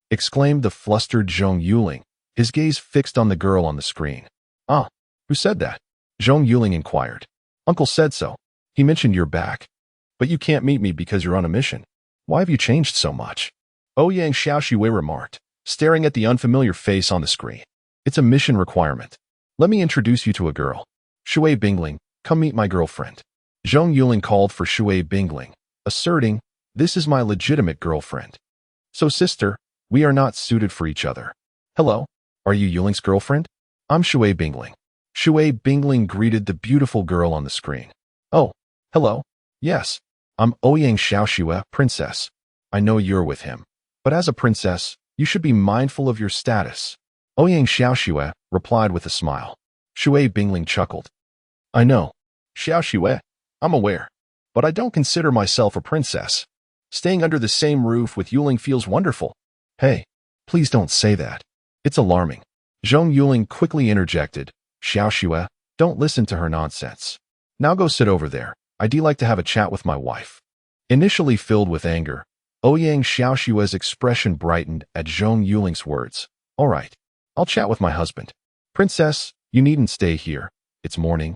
Exclaimed the flustered Zhong Yuling, his gaze fixed on the girl on the screen. Who said that? Zhong Yuling inquired. Uncle said so. He mentioned you're back. But you can't meet me because you're on a mission. Why have you changed so much? Ouyang Xiaoxue remarked, staring at the unfamiliar face on the screen. It's a mission requirement. Let me introduce you to a girl. Shui Bingling, come meet my girlfriend. Zhong Yuling called for Shui Bingling, asserting, this is my legitimate girlfriend. So sister, we are not suited for each other. Hello, are you Yuling's girlfriend? I'm Shui Bingling. Shui Bingling greeted the beautiful girl on the screen. Oh, hello. Yes, I'm Ouyang Xiaoxue, princess. I know you're with him. But as a princess, you should be mindful of your status. Ouyang Xiaoxue replied with a smile. Shui Bingling chuckled. I know. Xiaoxue, I'm aware. But I don't consider myself a princess. Staying under the same roof with Yuling feels wonderful. Hey, please don't say that. It's alarming. Zhong Yuling quickly interjected. Xiaoxue, don't listen to her nonsense. Now go sit over there. I'd like to have a chat with my wife. Initially filled with anger, Ouyang Xiaoxue's expression brightened at Zhong Yuling's words. All right, I'll chat with my husband. Princess, you needn't stay here. It's morning,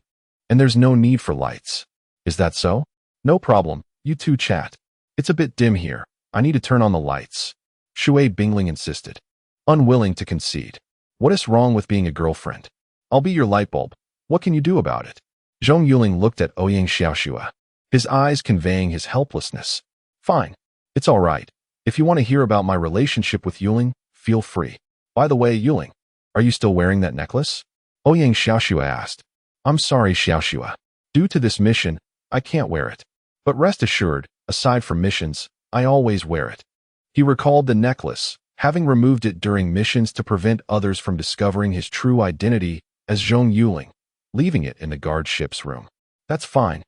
and there's no need for lights. Is that so? No problem, you two chat. It's a bit dim here. I need to turn on the lights. Shui Bingling insisted, unwilling to concede. What is wrong with being a girlfriend? I'll be your light bulb. What can you do about it? Zhong Yuling looked at Ouyang Xiaoxue, his eyes conveying his helplessness. Fine. It's all right. If you want to hear about my relationship with Yuling, feel free. By the way, Yuling, are you still wearing that necklace? Ouyang Xiaoxue asked. I'm sorry, Xiaoxue. Due to this mission, I can't wear it. But rest assured, aside from missions, I always wear it. He recalled the necklace, having removed it during missions to prevent others from discovering his true identity as Zhong Yuling, leaving it in the guard ship's room. That's fine.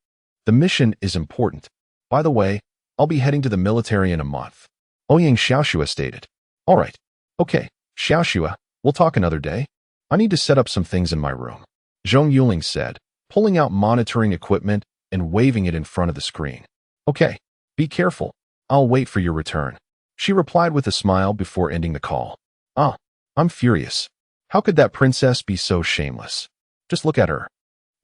The mission is important. By the way, I'll be heading to the military in a month. Ouyang Xiaoxue stated. All right. Okay, Xiaoxue, we'll talk another day. I need to set up some things in my room. Zhong Yuling said, pulling out monitoring equipment and waving it in front of the screen. Okay, be careful. I'll wait for your return. She replied with a smile before ending the call. I'm furious. How could that princess be so shameless? Just look at her.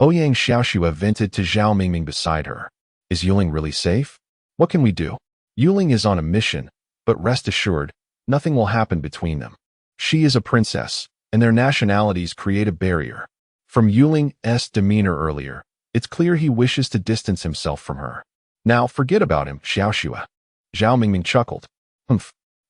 Ouyang Xiaoxue vented to Zhao Mingming beside her. Is Yuling really safe? What can we do? Yuling is on a mission, but rest assured, nothing will happen between them. She is a princess, and their nationalities create a barrier. From Yuling's demeanor earlier, it's clear he wishes to distance himself from her. Now forget about him, Xiaoxue. Zhao Mingming chuckled.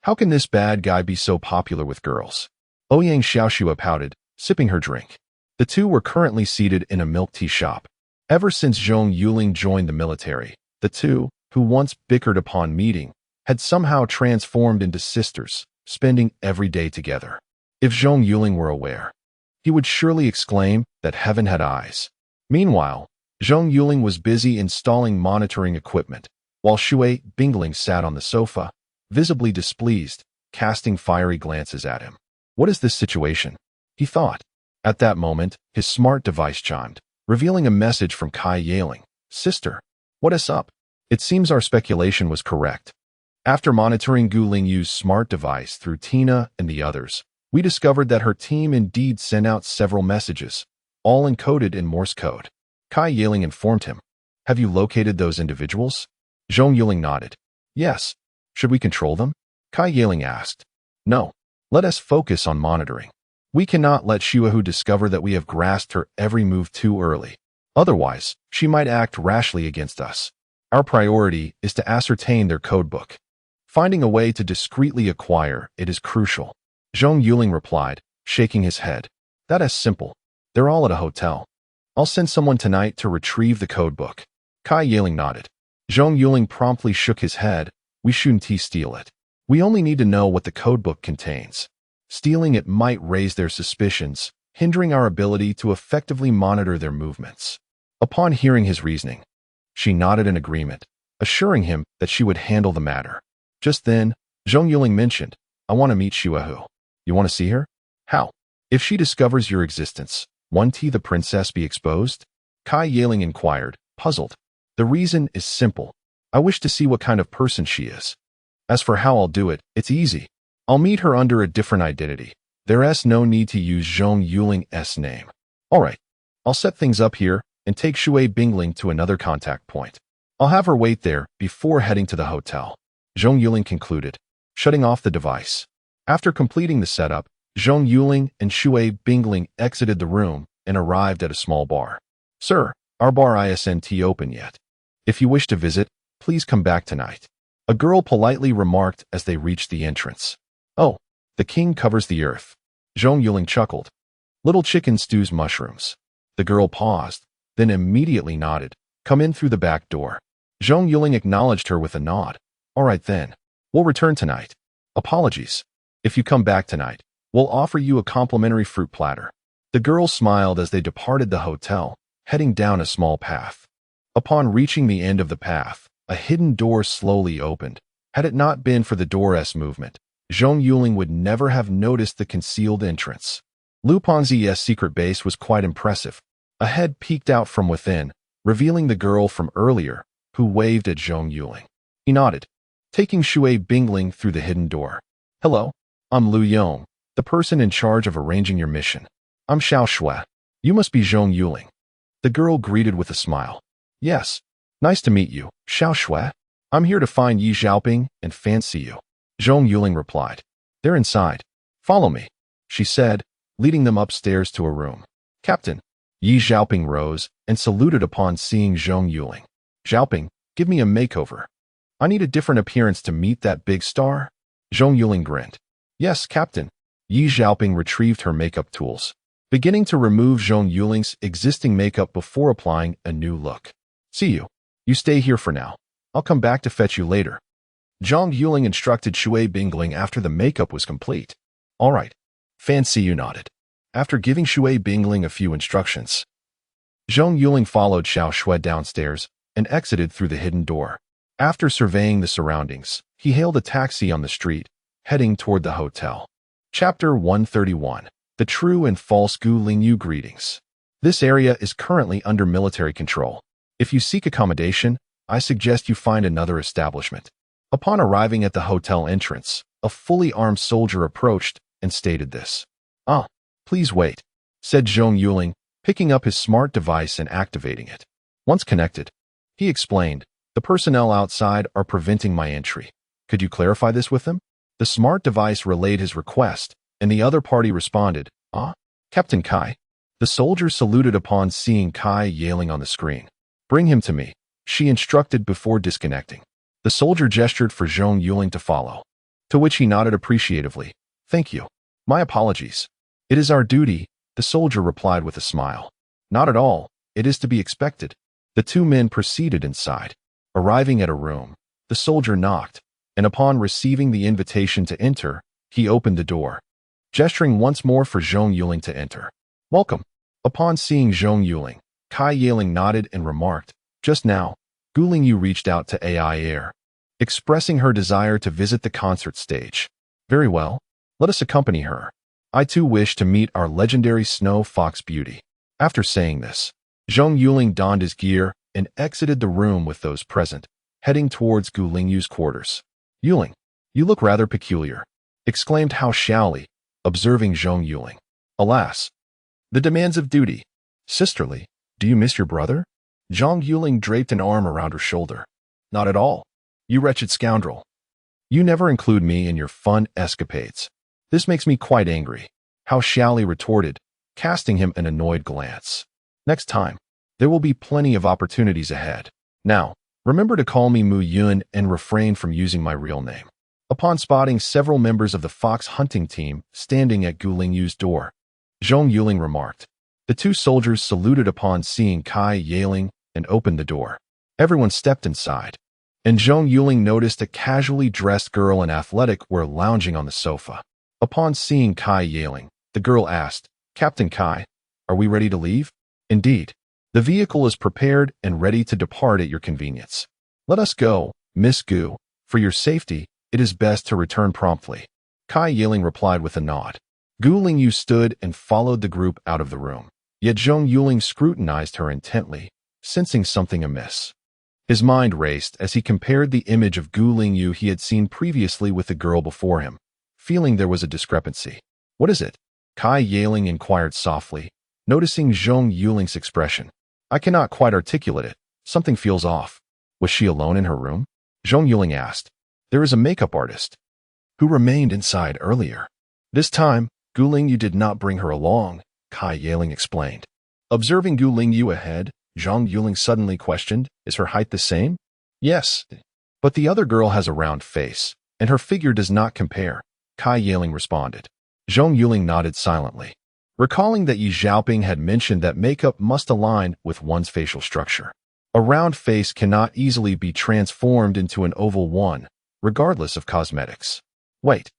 How can this bad guy be so popular with girls? Ouyang Xiaoxue pouted, sipping her drink. The two were currently seated in a milk tea shop. Ever since Zhong Yuling joined the military, the two, who once bickered upon meeting, had somehow transformed into sisters, spending every day together. If Zhong Yuling were aware, he would surely exclaim that heaven had eyes. Meanwhile, Zhong Yuling was busy installing monitoring equipment, while Shui Bingling sat on the sofa, visibly displeased, casting fiery glances at him. What is this situation? He thought. At that moment, his smart device chimed, revealing a message from Kai Yaling. Sister, what is up? It seems our speculation was correct. After monitoring Gu Lingyu's smart device through Tina and the others, we discovered that her team indeed sent out several messages, all encoded in Morse code. Kai Yaling informed him. Have you located those individuals? Zhong Yuling nodded. Yes. Should we control them? Kai Yaling asked. No. Let us focus on monitoring. We cannot let Xiaohu discover that we have grasped her every move too early. Otherwise, she might act rashly against us. Our priority is to ascertain their codebook. Finding a way to discreetly acquire it is crucial. Zhong Yuling replied, shaking his head. That is simple. They're all at a hotel. I'll send someone tonight to retrieve the codebook. Kai Yaling nodded. Zhong Yuling promptly shook his head. We shouldn't steal it. We only need to know what the codebook contains. Stealing it might raise their suspicions, hindering our ability to effectively monitor their movements. Upon hearing his reasoning, she nodded in agreement, assuring him that she would handle the matter. Just then, Zhong Yuling mentioned, I want to meet Xiaohu. You want to see her? How? If she discovers your existence, won't the princess be exposed? Kai Yaling inquired, puzzled. The reason is simple. I wish to see what kind of person she is. As for how I'll do it, it's easy. I'll meet her under a different identity. There's no need to use Zhong Yuling's name. All right. I'll set things up here and take Shui Bingling to another contact point. I'll have her wait there before heading to the hotel. Zhong Yuling concluded, shutting off the device. After completing the setup, Zhong Yuling and Shui Bingling exited the room and arrived at a small bar. Sir, our bar isn't open yet. If you wish to visit, please come back tonight. A girl politely remarked as they reached the entrance. Oh, the king covers the earth. Zhong Yuling chuckled. Little chicken stews mushrooms. The girl paused, then immediately nodded. Come in through the back door. Zhong Yuling acknowledged her with a nod. All right then. We'll return tonight. Apologies. If you come back tonight, we'll offer you a complimentary fruit platter. The girl smiled as they departed the hotel, heading down a small path. Upon reaching the end of the path, a hidden door slowly opened. Had it not been for the door's movement, Zhong Yuling would never have noticed the concealed entrance. Lupin's secret base was quite impressive. A head peeked out from within, revealing the girl from earlier, who waved at Zhong Yuling. He nodded, taking Shui Bingling through the hidden door. Hello, I'm Lu Yong, the person in charge of arranging your mission. I'm Xiao Shui. You must be Zhong Yuling. The girl greeted with a smile. Yes, nice to meet you, Xiao Shui. I'm here to find Yi Xiaoping and fancy you. Zhong Yuling replied. They're inside. Follow me, she said, leading them upstairs to a room. Captain. Yi Xiaoping rose and saluted upon seeing Zhong Yuling. Xiaoping, give me a makeover. I need a different appearance to meet that big star. Zhong Yuling grinned. Yes, Captain. Yi Xiaoping retrieved her makeup tools, beginning to remove Zhong Yuling's existing makeup before applying a new look. See you. You stay here for now. I'll come back to fetch you later. Zhong Yuling instructed Shui Bingling after the makeup was complete. All right. Fancy you nodded. After giving Shui Bingling a few instructions, Zhong Yuling followed Xiao Shui downstairs and exited through the hidden door. After surveying the surroundings, he hailed a taxi on the street, heading toward the hotel. Chapter 131. The True and False Gu Lingyu Greetings. This area is currently under military control. If you seek accommodation, I suggest you find another establishment. Upon arriving at the hotel entrance, a fully armed soldier approached and stated this. Please wait, said Zhong Yuling, picking up his smart device and activating it. Once connected, he explained, the personnel outside are preventing my entry. Could you clarify this with them? The smart device relayed his request, and the other party responded, Captain Kai. The soldier saluted upon seeing Kai yelling on the screen. Bring him to me, she instructed before disconnecting. The soldier gestured for Zhong Yuling to follow, to which he nodded appreciatively. Thank you. My apologies. It is our duty, the soldier replied with a smile. Not at all, it is to be expected. The two men proceeded inside. Arriving at a room, the soldier knocked, and upon receiving the invitation to enter, he opened the door, gesturing once more for Zhong Yuling to enter. Welcome. Upon seeing Zhong Yuling, Kai Yuling nodded and remarked, just now, Gu Lingyu reached out to AI Air, expressing her desire to visit the concert stage. Very well, let us accompany her. I too wish to meet our legendary snow fox beauty. After saying this, Zhong Yuling donned his gear and exited the room with those present, heading towards Gu Lingyu's quarters. Yuling, you look rather peculiar, exclaimed Hao Xiaoli, observing Zhong Yuling. Alas, the demands of duty. Sisterly, do you miss your brother? Zhong Yuling draped an arm around her shoulder. Not at all. You wretched scoundrel. You never include me in your fun escapades. This makes me quite angry, Hao Xiaoli retorted, casting him an annoyed glance. Next time, there will be plenty of opportunities ahead. Now, remember to call me Mu Yun and refrain from using my real name. Upon spotting several members of the fox hunting team standing at Gu Lingyu's door, Zhong Yuling remarked. The two soldiers saluted upon seeing Kai yelling and opened the door. Everyone stepped inside, and Zhong Yuling noticed a casually dressed girl in athletic wear lounging on the sofa. Upon seeing Kai yelling, the girl asked, Captain Kai, are we ready to leave? Indeed. The vehicle is prepared and ready to depart at your convenience. Let us go, Miss Gu. For your safety, it is best to return promptly. Kai Yuling replied with a nod. Gu Lingyu stood and followed the group out of the room. Yet Zhong Yuling scrutinized her intently, sensing something amiss. His mind raced as he compared the image of Gu Lingyu he had seen previously with the girl before him, feeling there was a discrepancy. What is it? Kai Yuling inquired softly, noticing Zhong Yuling's expression. I cannot quite articulate it. Something feels off. Was she alone in her room? Zhong Yuling asked. There is a makeup artist who remained inside earlier. This time, Gu Lingyu did not bring her along, Kai Yaling explained. Observing Gu Lingyu ahead, Zhong Yuling suddenly questioned, is her height the same? Yes, but the other girl has a round face, and her figure does not compare, Kai Yaling responded. Zhong Yuling nodded silently, recalling that Yi Xiaoping had mentioned that makeup must align with one's facial structure. A round face cannot easily be transformed into an oval one, regardless of cosmetics. Wait,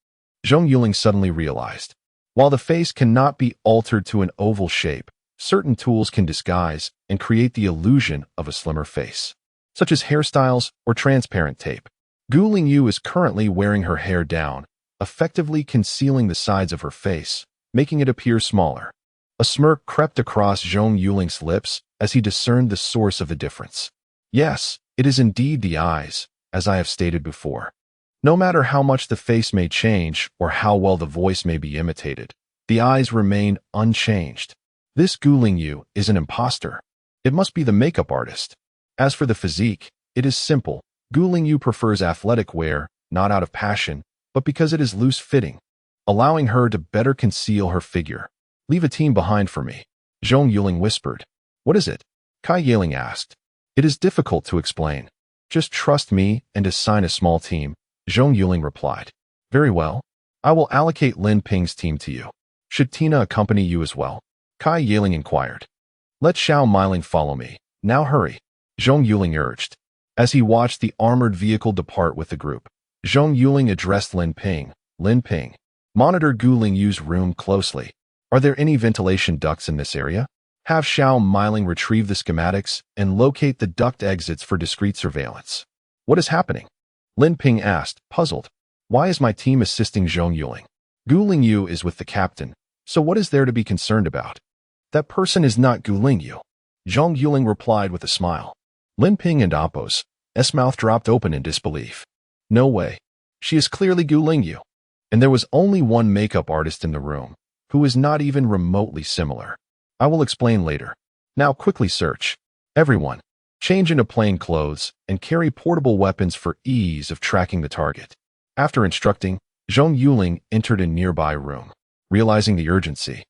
Zhong Yuling suddenly realized. While the face cannot be altered to an oval shape, certain tools can disguise and create the illusion of a slimmer face, such as hairstyles or transparent tape. Gu Lingyu is currently wearing her hair down, effectively concealing the sides of her face, making it appear smaller. A smirk crept across Zhong Yuling's lips as he discerned the source of the difference. Yes, it is indeed the eyes, as I have stated before. No matter how much the face may change or how well the voice may be imitated, the eyes remain unchanged. This Gu Lingyu is an imposter. It must be the makeup artist. As for the physique, it is simple. Gu Lingyu prefers athletic wear, not out of passion, but because it is loose-fitting, allowing her to better conceal her figure. Leave a team behind for me, Zhong Yuling whispered. What is it? Kai Yaling asked. It is difficult to explain. Just trust me and assign a small team, Zhong Yuling replied. Very well. I will allocate Lin Ping's team to you. Should Tina accompany you as well? Kai Yaling inquired. Let Xiao Miling follow me. Now hurry, Zhong Yuling urged. As he watched the armored vehicle depart with the group, Zhong Yuling addressed Lin Ping. Lin Ping, monitor Gu Lingyu's room closely. Are there any ventilation ducts in this area? Have Xiao Miling retrieve the schematics and locate the duct exits for discreet surveillance. What is happening? Lin Ping asked, puzzled. Why is my team assisting Zhong Yuling? Gu Lingyu is with the captain, so what is there to be concerned about? That person is not Gu Lingyu, Zhong Yuling replied with a smile. Lin Ping and Appo's mouth dropped open in disbelief. No way. She is clearly Gu Lingyu. And there was only one makeup artist in the room, who is not even remotely similar. I will explain later. Now quickly search. Everyone, change into plain clothes and carry portable weapons for ease of tracking the target. After instructing, Zhong Yuling entered a nearby room. Realizing the urgency,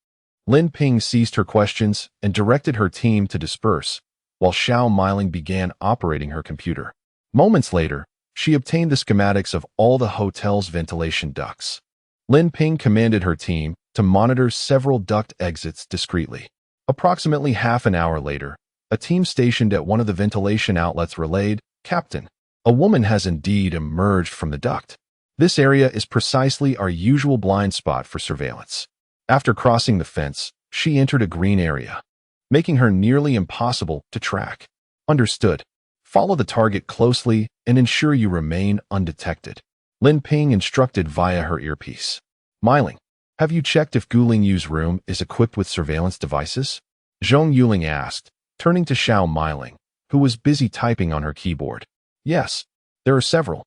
Lin Ping ceased her questions and directed her team to disperse, while Xiao Miling began operating her computer. Moments later, she obtained the schematics of all the hotel's ventilation ducts. Lin Ping commanded her team to monitor several duct exits discreetly. Approximately half an hour later, a team stationed at one of the ventilation outlets relayed, Captain, a woman has indeed emerged from the duct. This area is precisely our usual blind spot for surveillance. After crossing the fence, she entered a green area, making her nearly impossible to track. Understood. Follow the target closely and ensure you remain undetected, Lin Ping instructed via her earpiece. Miling, have you checked if Gu Lingyu's room is equipped with surveillance devices? Zhong Yuling asked, turning to Xiao Miling, who was busy typing on her keyboard. Yes, there are several,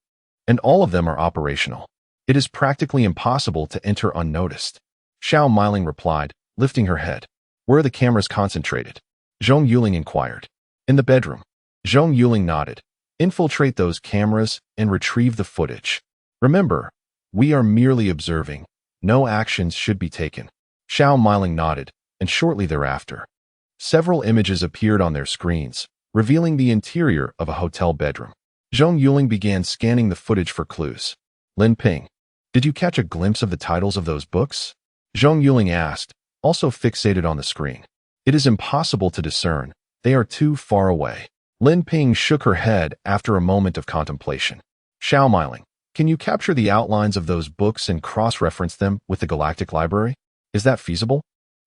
and all of them are operational. It is practically impossible to enter unnoticed, Xiao Miling replied, lifting her head. Where are the cameras concentrated? Zhong Yuling inquired. In the bedroom. Zhong Yuling nodded. Infiltrate those cameras and retrieve the footage. Remember, we are merely observing. No actions should be taken. Xiao Miling nodded, and shortly thereafter, several images appeared on their screens, revealing the interior of a hotel bedroom. Zhong Yuling began scanning the footage for clues. Lin Ping, did you catch a glimpse of the titles of those books? Zhong Yuling asked, also fixated on the screen. It is impossible to discern. They are too far away. Lin Ping shook her head after a moment of contemplation. Xiao Miling, can you capture the outlines of those books and cross-reference them with the Galactic Library? Is that feasible?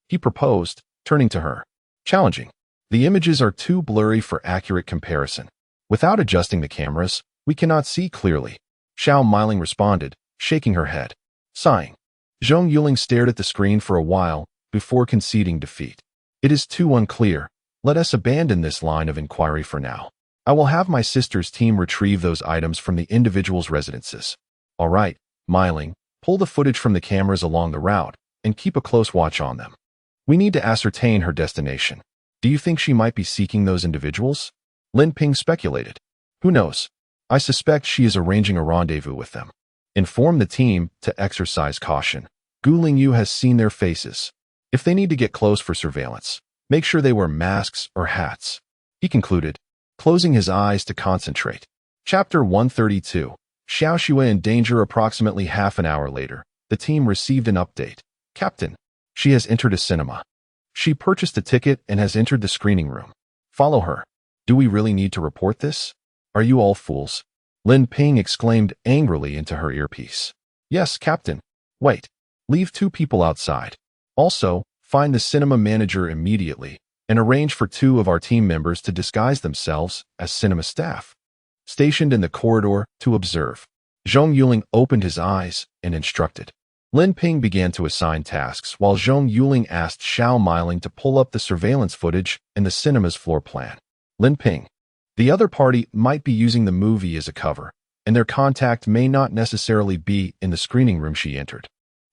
He proposed, turning to her. Challenging. The images are too blurry for accurate comparison. Without adjusting the cameras, we cannot see clearly, Xiao Miling responded, shaking her head. Sighing. Zhong Yuling stared at the screen for a while before conceding defeat. It is too unclear. Let us abandon this line of inquiry for now. I will have my sister's team retrieve those items from the individuals' residences. All right, Miling, pull the footage from the cameras along the route and keep a close watch on them. We need to ascertain her destination. Do you think she might be seeking those individuals? Lin Ping speculated. Who knows? I suspect she is arranging a rendezvous with them. Inform the team to exercise caution. Gu Lingyu has seen their faces. If they need to get close for surveillance, make sure they wear masks or hats. He concluded, closing his eyes to concentrate. Chapter 132. Xiao Xue in danger. Approximately half an hour later, the team received an update. Captain, she has entered a cinema. She purchased a ticket and has entered the screening room. Follow her. Do we really need to report this? Are you all fools? Lin Ping exclaimed angrily into her earpiece. Yes, Captain. Wait. Leave 2 people outside. Also, find the cinema manager immediately and arrange for 2 of our team members to disguise themselves as cinema staff, stationed in the corridor to observe. Zhong Yuling opened his eyes and instructed. Lin Ping began to assign tasks while Zhong Yuling asked Xiao Miling to pull up the surveillance footage and the cinema's floor plan. Lin Ping. The other party might be using the movie as a cover, and their contact may not necessarily be in the screening room she entered.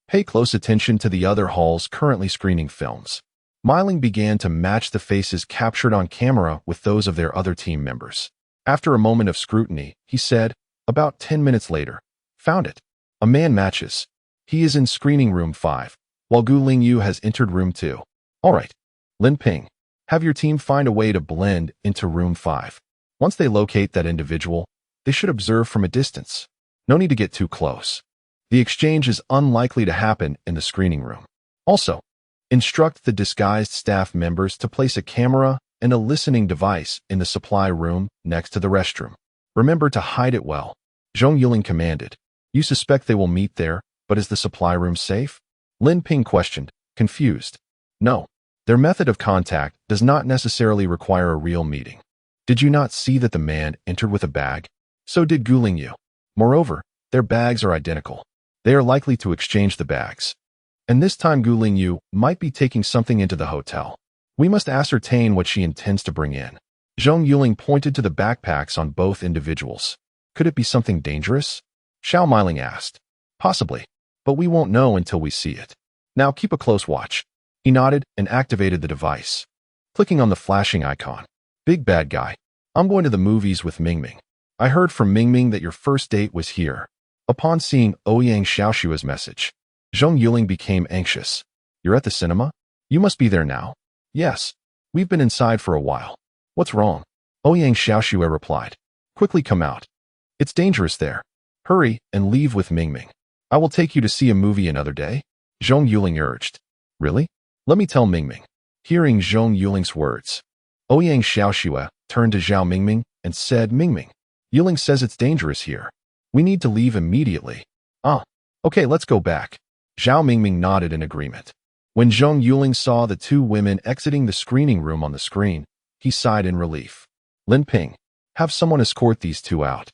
Pay close attention to the other halls currently screening films. Miling began to match the faces captured on camera with those of their other team members. After a moment of scrutiny, he said, about 10 minutes later, found it. A man matches. He is in screening room 5, while Gu Lingyu has entered room 2. All right. Lin Ping, have your team find a way to blend into room 5. Once they locate that individual, they should observe from a distance. No need to get too close. The exchange is unlikely to happen in the screening room. Also, instruct the disguised staff members to place a camera and a listening device in the supply room next to the restroom. Remember to hide it well. Zhong Yuling commanded. You suspect they will meet there, but is the supply room safe? Lin Ping questioned, confused. No, their method of contact does not necessarily require a real meeting. Did you not see that the man entered with a bag? So did Gu Lingyu. Moreover, their bags are identical. They are likely to exchange the bags. And this time Gu Lingyu might be taking something into the hotel. We must ascertain what she intends to bring in. Zhong Yuling pointed to the backpacks on both individuals. Could it be something dangerous? Xiao Miling asked. Possibly, but we won't know until we see it. Now keep a close watch. He nodded and activated the device. Clicking on the flashing icon. Big bad guy. I'm going to the movies with Mingming. I heard from Mingming that your first date was here. Upon seeing Ouyang Xiaoshua's message, Zhong Yuling became anxious. You're at the cinema? You must be there now. Yes. We've been inside for a while. What's wrong? Ouyang Xiaoshua replied. Quickly come out. It's dangerous there. Hurry and leave with Mingming. I will take you to see a movie another day. Zhong Yuling urged. Really? Let me tell Mingming. Hearing Zhong Yuling's words, Ouyang Xiaoshua turned to Zhao Mingming and said, Mingming, Yuling says it's dangerous here. We need to leave immediately. Okay, let's go back. Zhao Mingming nodded in agreement. When Zhong Yuling saw the 2 women exiting the screening room on the screen, he sighed in relief. Lin Ping, have someone escort these 2 out.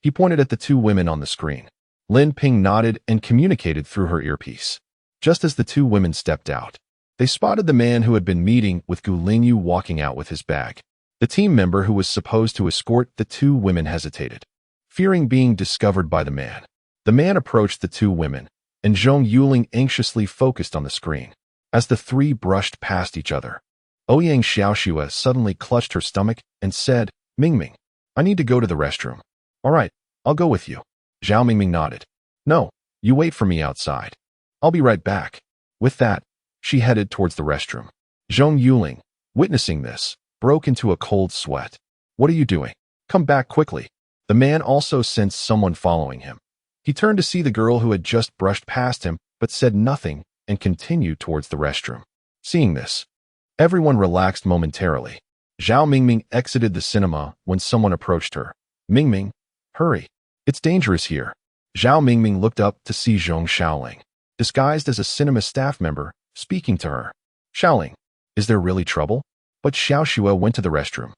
He pointed at the 2 women on the screen. Lin Ping nodded and communicated through her earpiece. Just as the 2 women stepped out, they spotted the man who had been meeting with Gu Lingyu walking out with his bag. The team member who was supposed to escort the 2 women hesitated, fearing being discovered by the man. The man approached the 2 women, and Zhong Yuling anxiously focused on the screen. As the 3 brushed past each other, Ouyang Xiaoshua suddenly clutched her stomach and said, Mingming, I need to go to the restroom. All right, I'll go with you. Zhao Mingming nodded. No, you wait for me outside. I'll be right back. With that, she headed towards the restroom. Zhong Yuling, witnessing this, broke into a cold sweat. What are you doing? Come back quickly. The man also sensed someone following him. He turned to see the girl who had just brushed past him, but said nothing and continued towards the restroom. Seeing this, everyone relaxed momentarily. Zhao Mingming exited the cinema when someone approached her. Mingming, hurry. It's dangerous here. Zhao Mingming looked up to see Zhong Xiaoling, disguised as a cinema staff member, speaking to her. Xiaoling, is there really trouble? But Xiaoshua went to the restroom.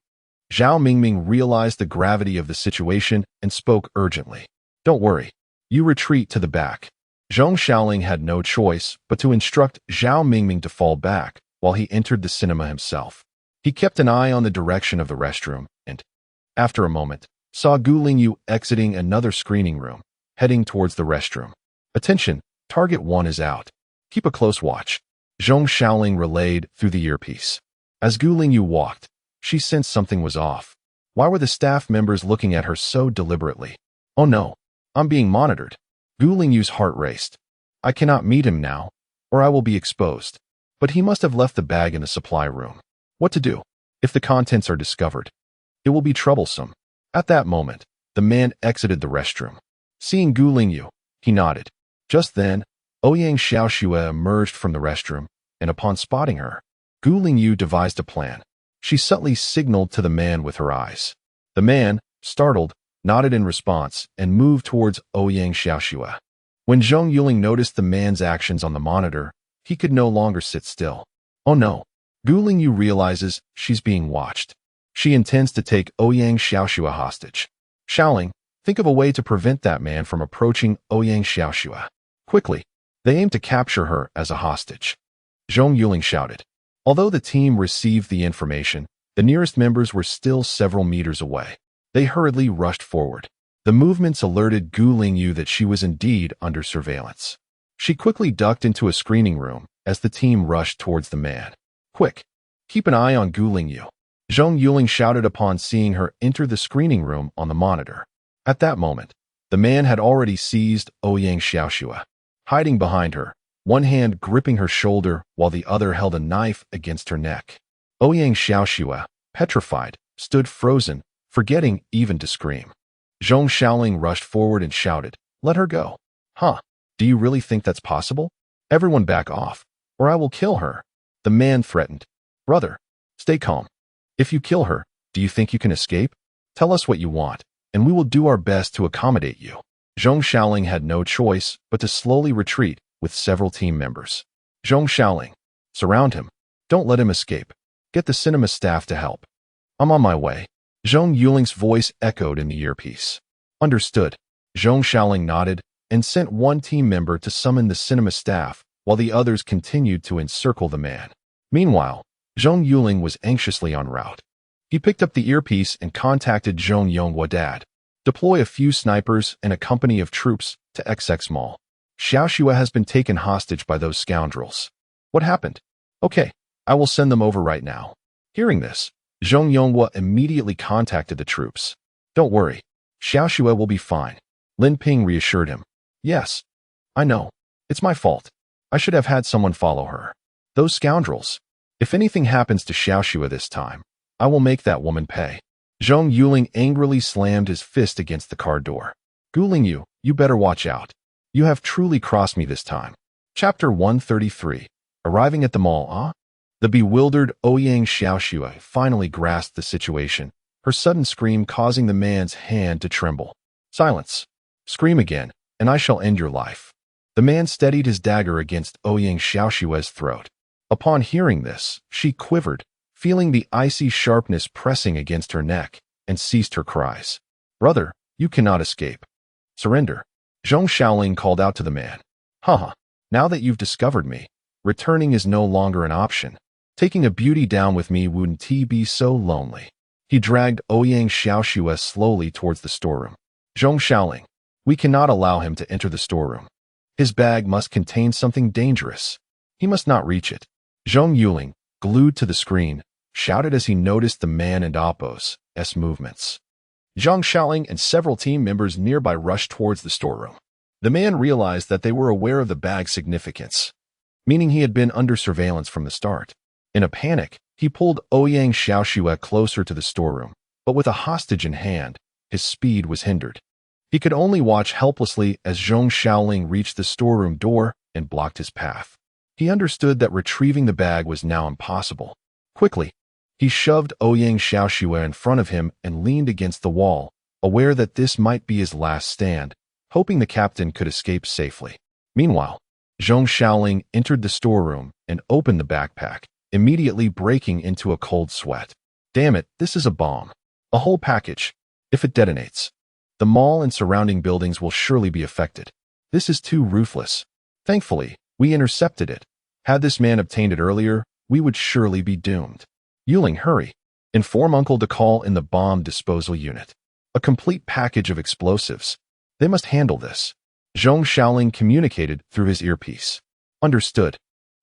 Zhao Mingming realized the gravity of the situation and spoke urgently. Don't worry. You retreat to the back. Zhong Xiaoling had no choice but to instruct Zhao Mingming to fall back while he entered the cinema himself. He kept an eye on the direction of the restroom and, after a moment, saw Gu Lingyu exiting another screening room, heading towards the restroom. Attention, target 1 is out. Keep a close watch. Zhong Xiaoling relayed through the earpiece. As Gu Lingyu walked, she sensed something was off. Why were the staff members looking at her so deliberately? Oh no, I'm being monitored. Gu Lingyu's heart raced. I cannot meet him now, or I will be exposed. But he must have left the bag in the supply room. What to do? If the contents are discovered, it will be troublesome. At that moment, the man exited the restroom. Seeing Gu Lingyu, he nodded. Just then, Ouyang Xiaoxue emerged from the restroom, and upon spotting her, Gu Lingyu devised a plan. She subtly signaled to the man with her eyes. The man, startled, nodded in response and moved towards Ouyang Xiaoxue. When Zhong Yuling noticed the man's actions on the monitor, he could no longer sit still. Oh no, Gu Lingyu realizes she's being watched. She intends to take Ouyang Xiaoxue hostage. Xiaoling, think of a way to prevent that man from approaching Ouyang Xiaoxue. Quickly, they aim to capture her as a hostage. Zhong Yuling shouted. Although the team received the information, the nearest members were still several meters away. They hurriedly rushed forward. The movements alerted Gu Lingyu that she was indeed under surveillance. She quickly ducked into a screening room as the team rushed towards the man. Quick, keep an eye on Gu Lingyu. Zhong Yuling shouted upon seeing her enter the screening room on the monitor. At that moment, the man had already seized Ouyang Xiaoxue. Hiding behind her, one hand gripping her shoulder while the other held a knife against her neck. Ouyang Xiaoxue, petrified, stood frozen, forgetting even to scream. Zhong Xiaoling rushed forward and shouted, "Let her go." Huh? Do you really think that's possible? Everyone back off, or I will kill her. The man threatened. Brother, stay calm. If you kill her, do you think you can escape? Tell us what you want, and we will do our best to accommodate you. Zhong Xiaoling had no choice but to slowly retreat with several team members. Zhong Xiaoling, surround him. Don't let him escape. Get the cinema staff to help. I'm on my way. Zhong Yuling's voice echoed in the earpiece. Understood. Zhong Xiaoling nodded and sent one team member to summon the cinema staff while the others continued to encircle the man. Meanwhile, Zhong Yuling was anxiously en route. He picked up the earpiece and contacted Zhong Yongwadad. Deploy a few snipers and a company of troops to XX Mall. Xiaoxue has been taken hostage by those scoundrels. What happened? Okay, I will send them over right now. Hearing this, Zhong Yonghua immediately contacted the troops. Don't worry, Xiaoxue will be fine. Lin Ping reassured him. Yes, I know. It's my fault. I should have had someone follow her. Those scoundrels. If anything happens to Xiaoxue this time, I will make that woman pay. Zhong Yuling angrily slammed his fist against the car door. Gu Lingyu, you better watch out. You have truly crossed me this time. Chapter 133. Arriving at the mall, The bewildered Ouyang Xiaoxue finally grasped the situation, her sudden scream causing the man's hand to tremble. Silence. Scream again, and I shall end your life. The man steadied his dagger against Ouyang Xiaoxue's throat. Upon hearing this, she quivered, feeling the icy sharpness pressing against her neck, and ceased her cries. Brother, you cannot escape. Surrender. Zhong Xiaoling called out to the man. Haha, now that you've discovered me, returning is no longer an option. Taking a beauty down with me wouldn't be so lonely. He dragged Ouyang Xiaoxue slowly towards the storeroom. Zhong Xiaoling, we cannot allow him to enter the storeroom. His bag must contain something dangerous. He must not reach it. Zhong Yuling, glued to the screen, shouted as he noticed the man and Oppo's movements. Zhong Xiaoling and several team members nearby rushed towards the storeroom. The man realized that they were aware of the bag's significance, meaning he had been under surveillance from the start. In a panic, he pulled Ouyang Xiaoxue closer to the storeroom, but with a hostage in hand, his speed was hindered. He could only watch helplessly as Zhong Xiaoling reached the storeroom door and blocked his path. He understood that retrieving the bag was now impossible. Quickly, he shoved Ouyang Xiaoxue in front of him and leaned against the wall, aware that this might be his last stand, hoping the captain could escape safely. Meanwhile, Zhong Xiaoling entered the storeroom and opened the backpack, immediately breaking into a cold sweat. Damn it, this is a bomb. A whole package. If it detonates, the mall and surrounding buildings will surely be affected. This is too ruthless. Thankfully, we intercepted it. Had this man obtained it earlier, we would surely be doomed. Yuling, hurry. Inform Uncle to call in the bomb disposal unit. A complete package of explosives. They must handle this. Zhong Xiaoling communicated through his earpiece. Understood.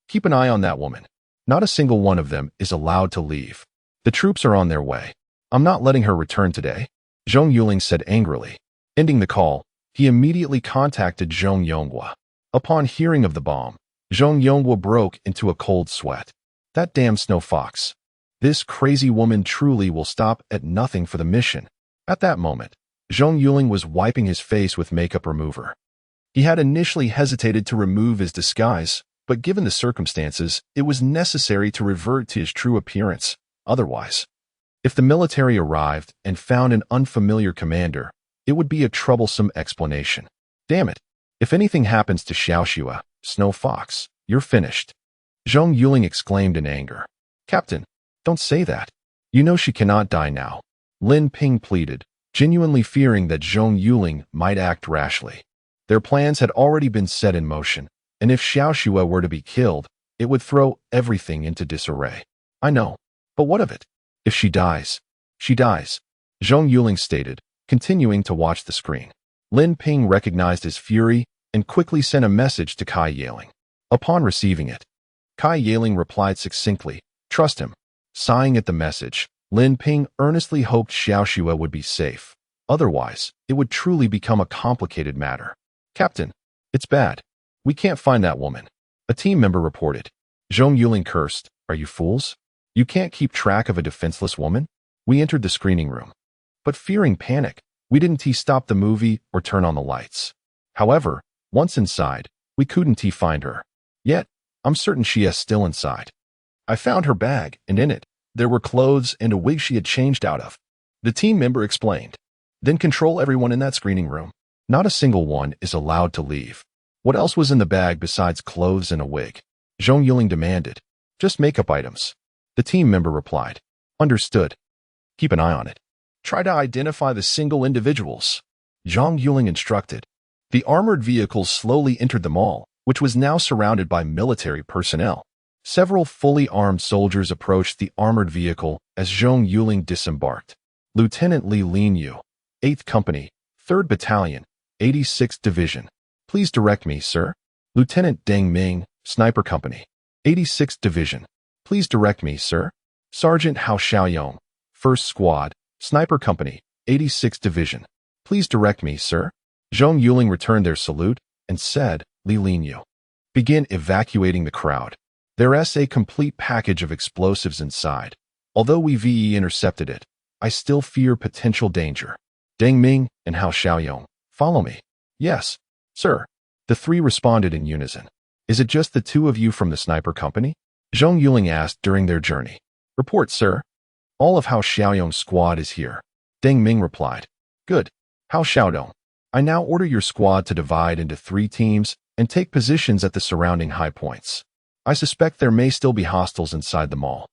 Keep an eye on that woman. Not a single one of them is allowed to leave. The troops are on their way. I'm not letting her return today, Zhong Yuling said angrily. Ending the call, he immediately contacted Zhong Yonghua. Upon hearing of the bomb, Zhong Yonghua broke into a cold sweat. That damn snow fox. This crazy woman truly will stop at nothing for the mission. At that moment, Zhong Yuling was wiping his face with makeup remover. He had initially hesitated to remove his disguise, but given the circumstances, it was necessary to revert to his true appearance. Otherwise, if the military arrived and found an unfamiliar commander, it would be a troublesome explanation. Damn it. If anything happens to Xiaoxua, Snow Fox, you're finished. Zhong Yuling exclaimed in anger. Captain, don't say that. You know she cannot die now. Lin Ping pleaded, genuinely fearing that Zhong Yuling might act rashly. Their plans had already been set in motion, and if Xiaoxua were to be killed, it would throw everything into disarray. I know. But what of it? If she dies, she dies, Zhong Yuling stated, continuing to watch the screen. Lin Ping recognized his fury and quickly sent a message to Kai Yaling. Upon receiving it, Kai Yaling replied succinctly, trust him. Sighing at the message, Lin Ping earnestly hoped Xiaoxua would be safe. Otherwise, it would truly become a complicated matter. Captain, it's bad. We can't find that woman. A team member reported. Zhong Yuling cursed, are you fools? You can't keep track of a defenseless woman? We entered the screening room. But fearing panic, we didn't stop the movie or turn on the lights. However, once inside, we couldn't find her. Yet, I'm certain she is still inside. I found her bag, and in it, there were clothes and a wig she had changed out of. The team member explained. Then control everyone in that screening room. Not a single one is allowed to leave. What else was in the bag besides clothes and a wig? Zhong Yuling demanded. Just makeup items. The team member replied. Understood. Keep an eye on it. Try to identify the single individuals. Zhong Yuling instructed. The armored vehicles slowly entered the mall, which was now surrounded by military personnel. Several fully armed soldiers approached the armored vehicle as Zhong Yuling disembarked. Lieutenant Li Linyu, 8th Company, 3rd Battalion, 86th Division. Please direct me, sir. Lieutenant Deng Ming, Sniper Company, 86th Division. Please direct me, sir. Sergeant Hao Xiaoyong, 1st Squad, Sniper Company, 86th Division. Please direct me, sir. Zhong Yuling returned their salute and said, Li Linyu, begin evacuating the crowd. There's a complete package of explosives inside. Although we VE intercepted it, I still fear potential danger. Deng Ming and Hao Xiaoyong, follow me. Yes, sir. The three responded in unison. Is it just the two of you from the Sniper Company? Zhong Yuling asked during their journey. Report, sir. All of Hao Xiaoyong's squad is here. Deng Ming replied. Good. Hao Xiaodong, I now order your squad to divide into 3 teams and take positions at the surrounding high points. I suspect there may still be hostiles inside the mall.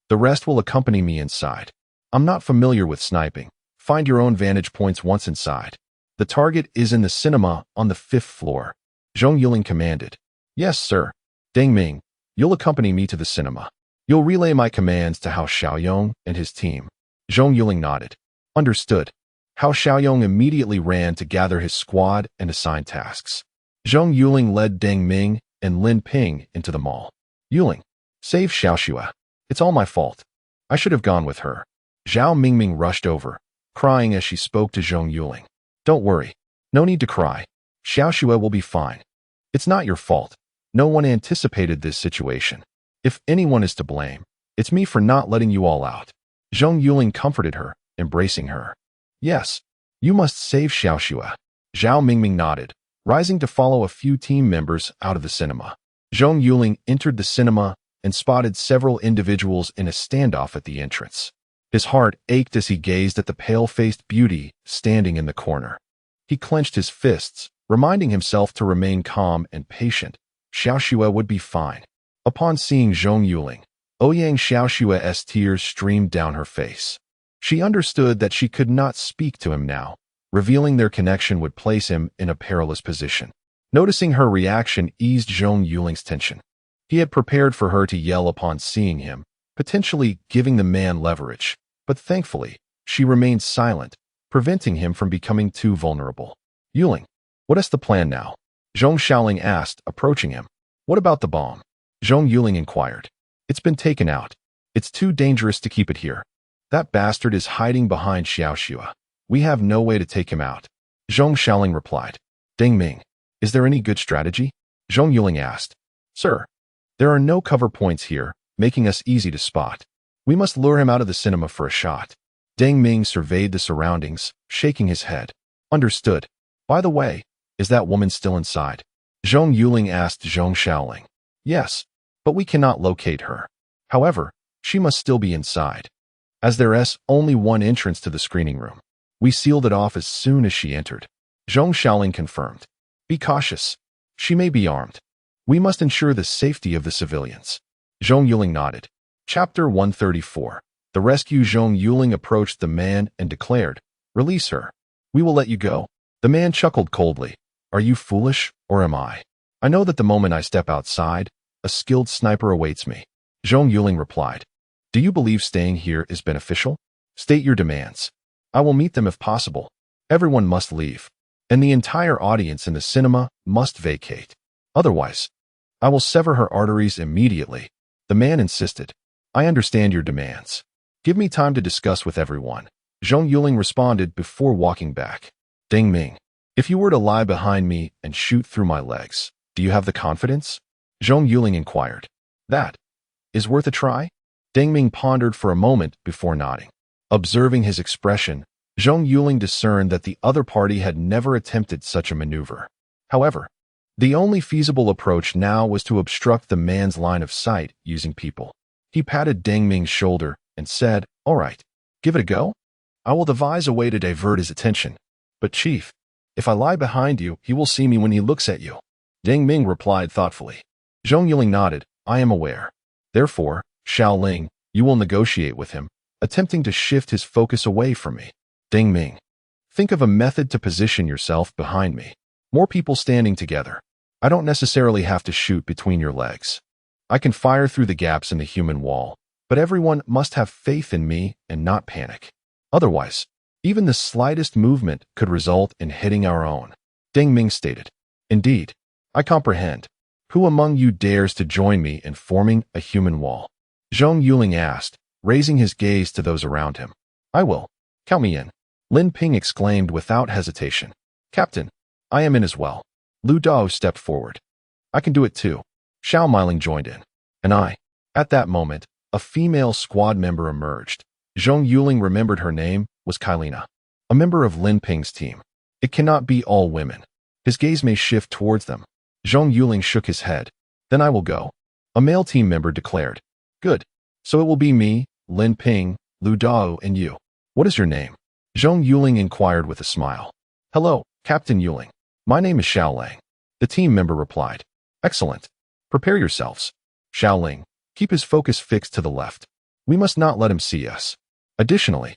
The rest will accompany me inside. I'm not familiar with sniping. Find your own vantage points once inside. The target is in the cinema on the 5th floor. Zhong Yuling commanded. Yes, sir. Deng Ming, you'll accompany me to the cinema. You'll relay my commands to Hao Xiaoyong and his team. Zhong Yuling nodded. Understood. Hao Xiaoyong immediately ran to gather his squad and assign tasks. Zhong Yuling led Deng Ming and Lin Ping into the mall. Yuling, save Xiaoxua. It's all my fault. I should have gone with her. Zhao Mingming rushed over, crying as she spoke to Zhong Yuling. Don't worry. No need to cry. Xiaoxua will be fine. It's not your fault. No one anticipated this situation. If anyone is to blame, it's me for not letting you all out. Zhong Yuling comforted her, embracing her. Yes, you must save Xiaoxua. Zhao Mingming nodded, rising to follow a few team members out of the cinema. Zhong Yuling entered the cinema and spotted several individuals in a standoff at the entrance. His heart ached as he gazed at the pale-faced beauty standing in the corner. He clenched his fists, reminding himself to remain calm and patient. Xiaoxua would be fine. Upon seeing Zhong Yuling, Ouyang Xiaoxua's tears streamed down her face. She understood that she could not speak to him now. Revealing their connection would place him in a perilous position. Noticing her reaction eased Zhong Yuling's tension. He had prepared for her to yell upon seeing him, potentially giving the man leverage, but thankfully, she remained silent, preventing him from becoming too vulnerable. Yuling, what is the plan now? Zhong Xiaoling asked, approaching him. What about the bomb? Zhong Yuling inquired. It's been taken out. It's too dangerous to keep it here. That bastard is hiding behind Xiaoxua. We have no way to take him out. Zhong Yuling replied. Deng Ming, is there any good strategy? Zhong Yuling asked. Sir, there are no cover points here, making us easy to spot. We must lure him out of the cinema for a shot. Deng Ming surveyed the surroundings, shaking his head. Understood. By the way, is that woman still inside? Zhong Yuling asked Zhong Xiaoling. Yes, but we cannot locate her. However, she must still be inside. As there's only one entrance to the screening room. We sealed it off as soon as she entered. Zhong Xiaoling confirmed. Be cautious. She may be armed. We must ensure the safety of the civilians. Zhong Yuling nodded. Chapter 134. The rescue. Zhong Yuling approached the man and declared, Release her. We will let you go. The man chuckled coldly. Are you foolish, or am I? I know that the moment I step outside, a skilled sniper awaits me. Zhong Yuling replied. Do you believe staying here is beneficial? State your demands. I will meet them if possible. Everyone must leave, and the entire audience in the cinema must vacate. Otherwise, I will sever her arteries immediately. The man insisted. I understand your demands. Give me time to discuss with everyone. Zhong Yuling responded before walking back. Deng Ming, if you were to lie behind me and shoot through my legs, do you have the confidence? Zhong Yuling inquired. That is worth a try? Deng Ming pondered for a moment before nodding. Observing his expression, Zhong Yuling discerned that the other party had never attempted such a maneuver. However, the only feasible approach now was to obstruct the man's line of sight using people. He patted Deng Ming's shoulder and said, All right, give it a go. I will devise a way to divert his attention. But Chief, if I lie behind you, he will see me when he looks at you. Deng Ming replied thoughtfully. Zhong Yuling nodded. I am aware. Therefore, Xiaoling, you will negotiate with him, attempting to shift his focus away from me. Deng Ming, think of a method to position yourself behind me. More people standing together. I don't necessarily have to shoot between your legs. I can fire through the gaps in the human wall, but everyone must have faith in me and not panic. Otherwise, even the slightest movement could result in hitting our own. Deng Ming stated. Indeed, I comprehend. Who among you dares to join me in forming a human wall? Zhong Yuling asked, raising his gaze to those around him. I will. Count me in. Lin Ping exclaimed without hesitation. Captain, I am in as well. Lu Dao stepped forward. I can do it too. Xiao Miling joined in. And I. At that moment, a female squad member emerged. Zhong Yuling remembered her name was Kailina, a member of Lin Ping's team. It cannot be all women. His gaze may shift towards them. Zhong Yuling shook his head. Then I will go. A male team member declared. Good. So it will be me, Lin Ping, Lu Dao, and you. What is your name? Zhong Yuling inquired with a smile. Hello, Captain Yuling. My name is Xiaoling. The team member replied. Excellent. Prepare yourselves. Xiaoling, keep his focus fixed to the left. We must not let him see us. Additionally,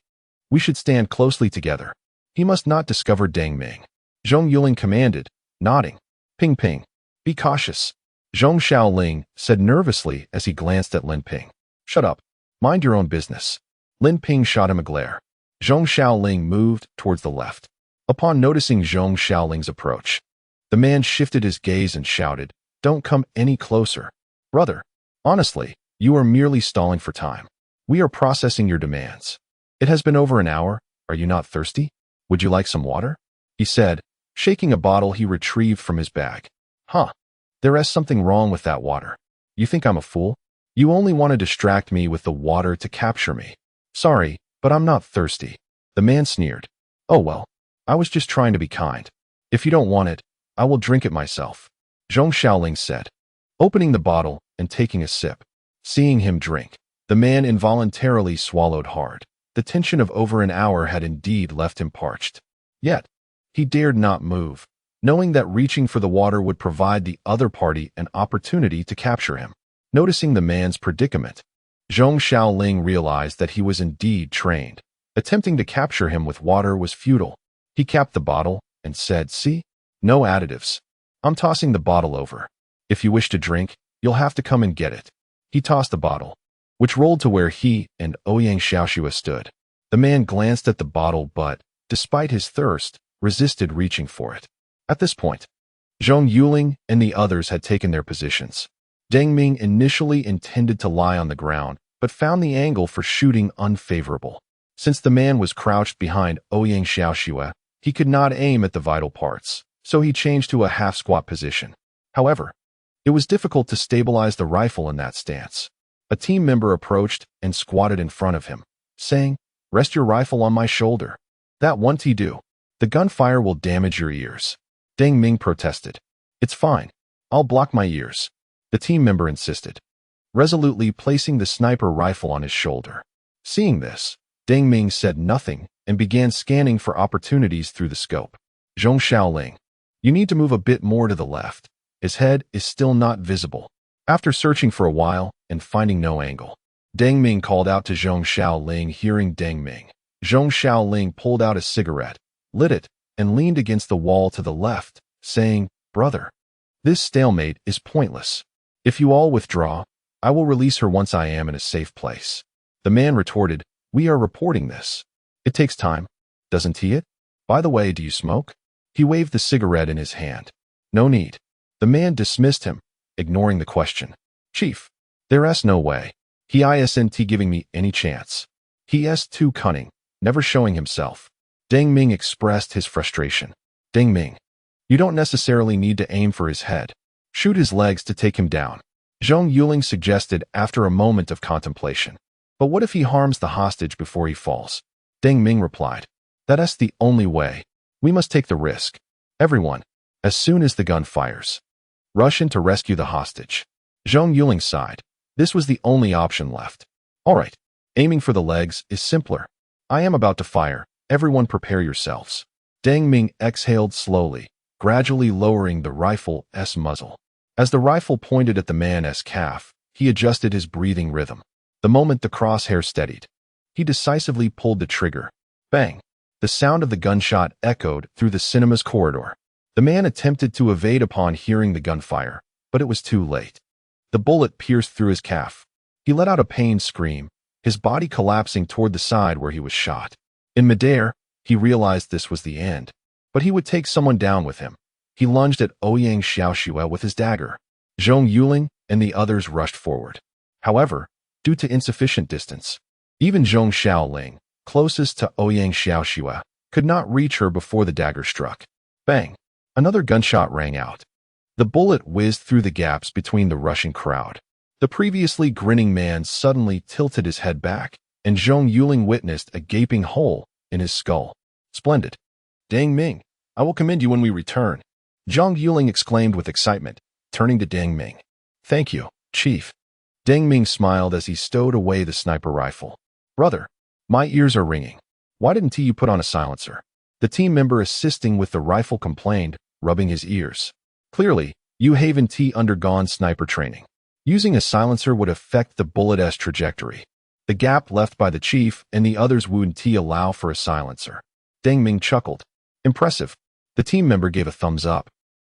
we should stand closely together. He must not discover Deng Ming. Zhong Yuling commanded, nodding. Ping Ping. Be cautious. Zhong Xiaoling said nervously as he glanced at Lin Ping. Shut up. Mind your own business. Lin Ping shot him a glare. Zhong Xiaoling moved towards the left. Upon noticing Zhong Xiaoling's approach, the man shifted his gaze and shouted, Don't come any closer. Brother, honestly, you are merely stalling for time. We are processing your demands. It has been over an hour. Are you not thirsty? Would you like some water? He said, shaking a bottle he retrieved from his bag. Huh. There is something wrong with that water. You think I'm a fool? You only want to distract me with the water to capture me. Sorry, but I'm not thirsty. The man sneered. Oh well, I was just trying to be kind. If you don't want it, I will drink it myself. Zhong Xiaoling said, opening the bottle and taking a sip. Seeing him drink, the man involuntarily swallowed hard. The tension of over an hour had indeed left him parched. Yet, he dared not move, knowing that reaching for the water would provide the other party an opportunity to capture him. Noticing the man's predicament, Zhong Xiaoling realized that he was indeed trained. Attempting to capture him with water was futile. He capped the bottle and said, See? No additives. I'm tossing the bottle over. If you wish to drink, you'll have to come and get it. He tossed the bottle, which rolled to where he and Ouyang Xiaoxua stood. The man glanced at the bottle but, despite his thirst, resisted reaching for it. At this point, Zhong Yuling and the others had taken their positions. Deng Ming initially intended to lie on the ground, but found the angle for shooting unfavorable. Since the man was crouched behind Ouyang Xiaoxue, he could not aim at the vital parts, so he changed to a half-squat position. However, it was difficult to stabilize the rifle in that stance. A team member approached and squatted in front of him, saying, "Rest your rifle on my shoulder." "That won't do. The gunfire will damage your ears." Deng Ming protested. "It's fine. I'll block my ears," the team member insisted, resolutely placing the sniper rifle on his shoulder. Seeing this, Deng Ming said nothing and began scanning for opportunities through the scope. "Zhong Yuling, you need to move a bit more to the left. His head is still not visible." After searching for a while and finding no angle, Deng Ming called out to Zhong Yuling. Hearing Deng Ming, Zhong Yuling pulled out a cigarette, lit it, and leaned against the wall to the left, saying, "Brother, this stalemate is pointless. If you all withdraw, I will release her once I am in a safe place." The man retorted, "We are reporting this. It takes time, doesn't it? By the way, do you smoke?" He waved the cigarette in his hand. "No need." The man dismissed him, ignoring the question. "Chief, there's no way. He isn't giving me any chance. He is too cunning, never showing himself." Deng Ming expressed his frustration. "Deng Ming, you don't necessarily need to aim for his head. Shoot his legs to take him down," Zhong Yuling suggested after a moment of contemplation. "But what if he harms the hostage before he falls?" Deng Ming replied. "That's the only way. We must take the risk. Everyone, as soon as the gun fires, rush in to rescue the hostage." Zhong Yuling sighed. This was the only option left. "All right, aiming for the legs is simpler. I am about to fire. Everyone prepare yourselves." Deng Ming exhaled slowly, gradually lowering the rifle's muzzle. As the rifle pointed at the man's calf, he adjusted his breathing rhythm. The moment the crosshair steadied, he decisively pulled the trigger. Bang! The sound of the gunshot echoed through the cinema's corridor. The man attempted to evade upon hearing the gunfire, but it was too late. The bullet pierced through his calf. He let out a pained scream, his body collapsing toward the side where he was shot. In midair, he realized this was the end, but he would take someone down with him. He lunged at Ouyang Xiaoxue with his dagger. Zhong Yuling and the others rushed forward. However, due to insufficient distance, even Zhong Yuling, closest to Ouyang Xiaoxue, could not reach her before the dagger struck. Bang! Another gunshot rang out. The bullet whizzed through the gaps between the rushing crowd. The previously grinning man suddenly tilted his head back, and Zhong Yuling witnessed a gaping hole in his skull. "Splendid. Deng Ming, I will commend you when we return," Zhong Yuling exclaimed with excitement, turning to Deng Ming. "Thank you, Chief." Deng Ming smiled as he stowed away the sniper rifle. "Brother, my ears are ringing. Why didn't you put on a silencer?" The team member assisting with the rifle complained, rubbing his ears. "Clearly, you haven't undergone sniper training. Using a silencer would affect the bullet's trajectory. The gap left by the chief and the others wouldn't allow for a silencer." Deng Ming chuckled. "Impressive." The team member gave a thumbs up.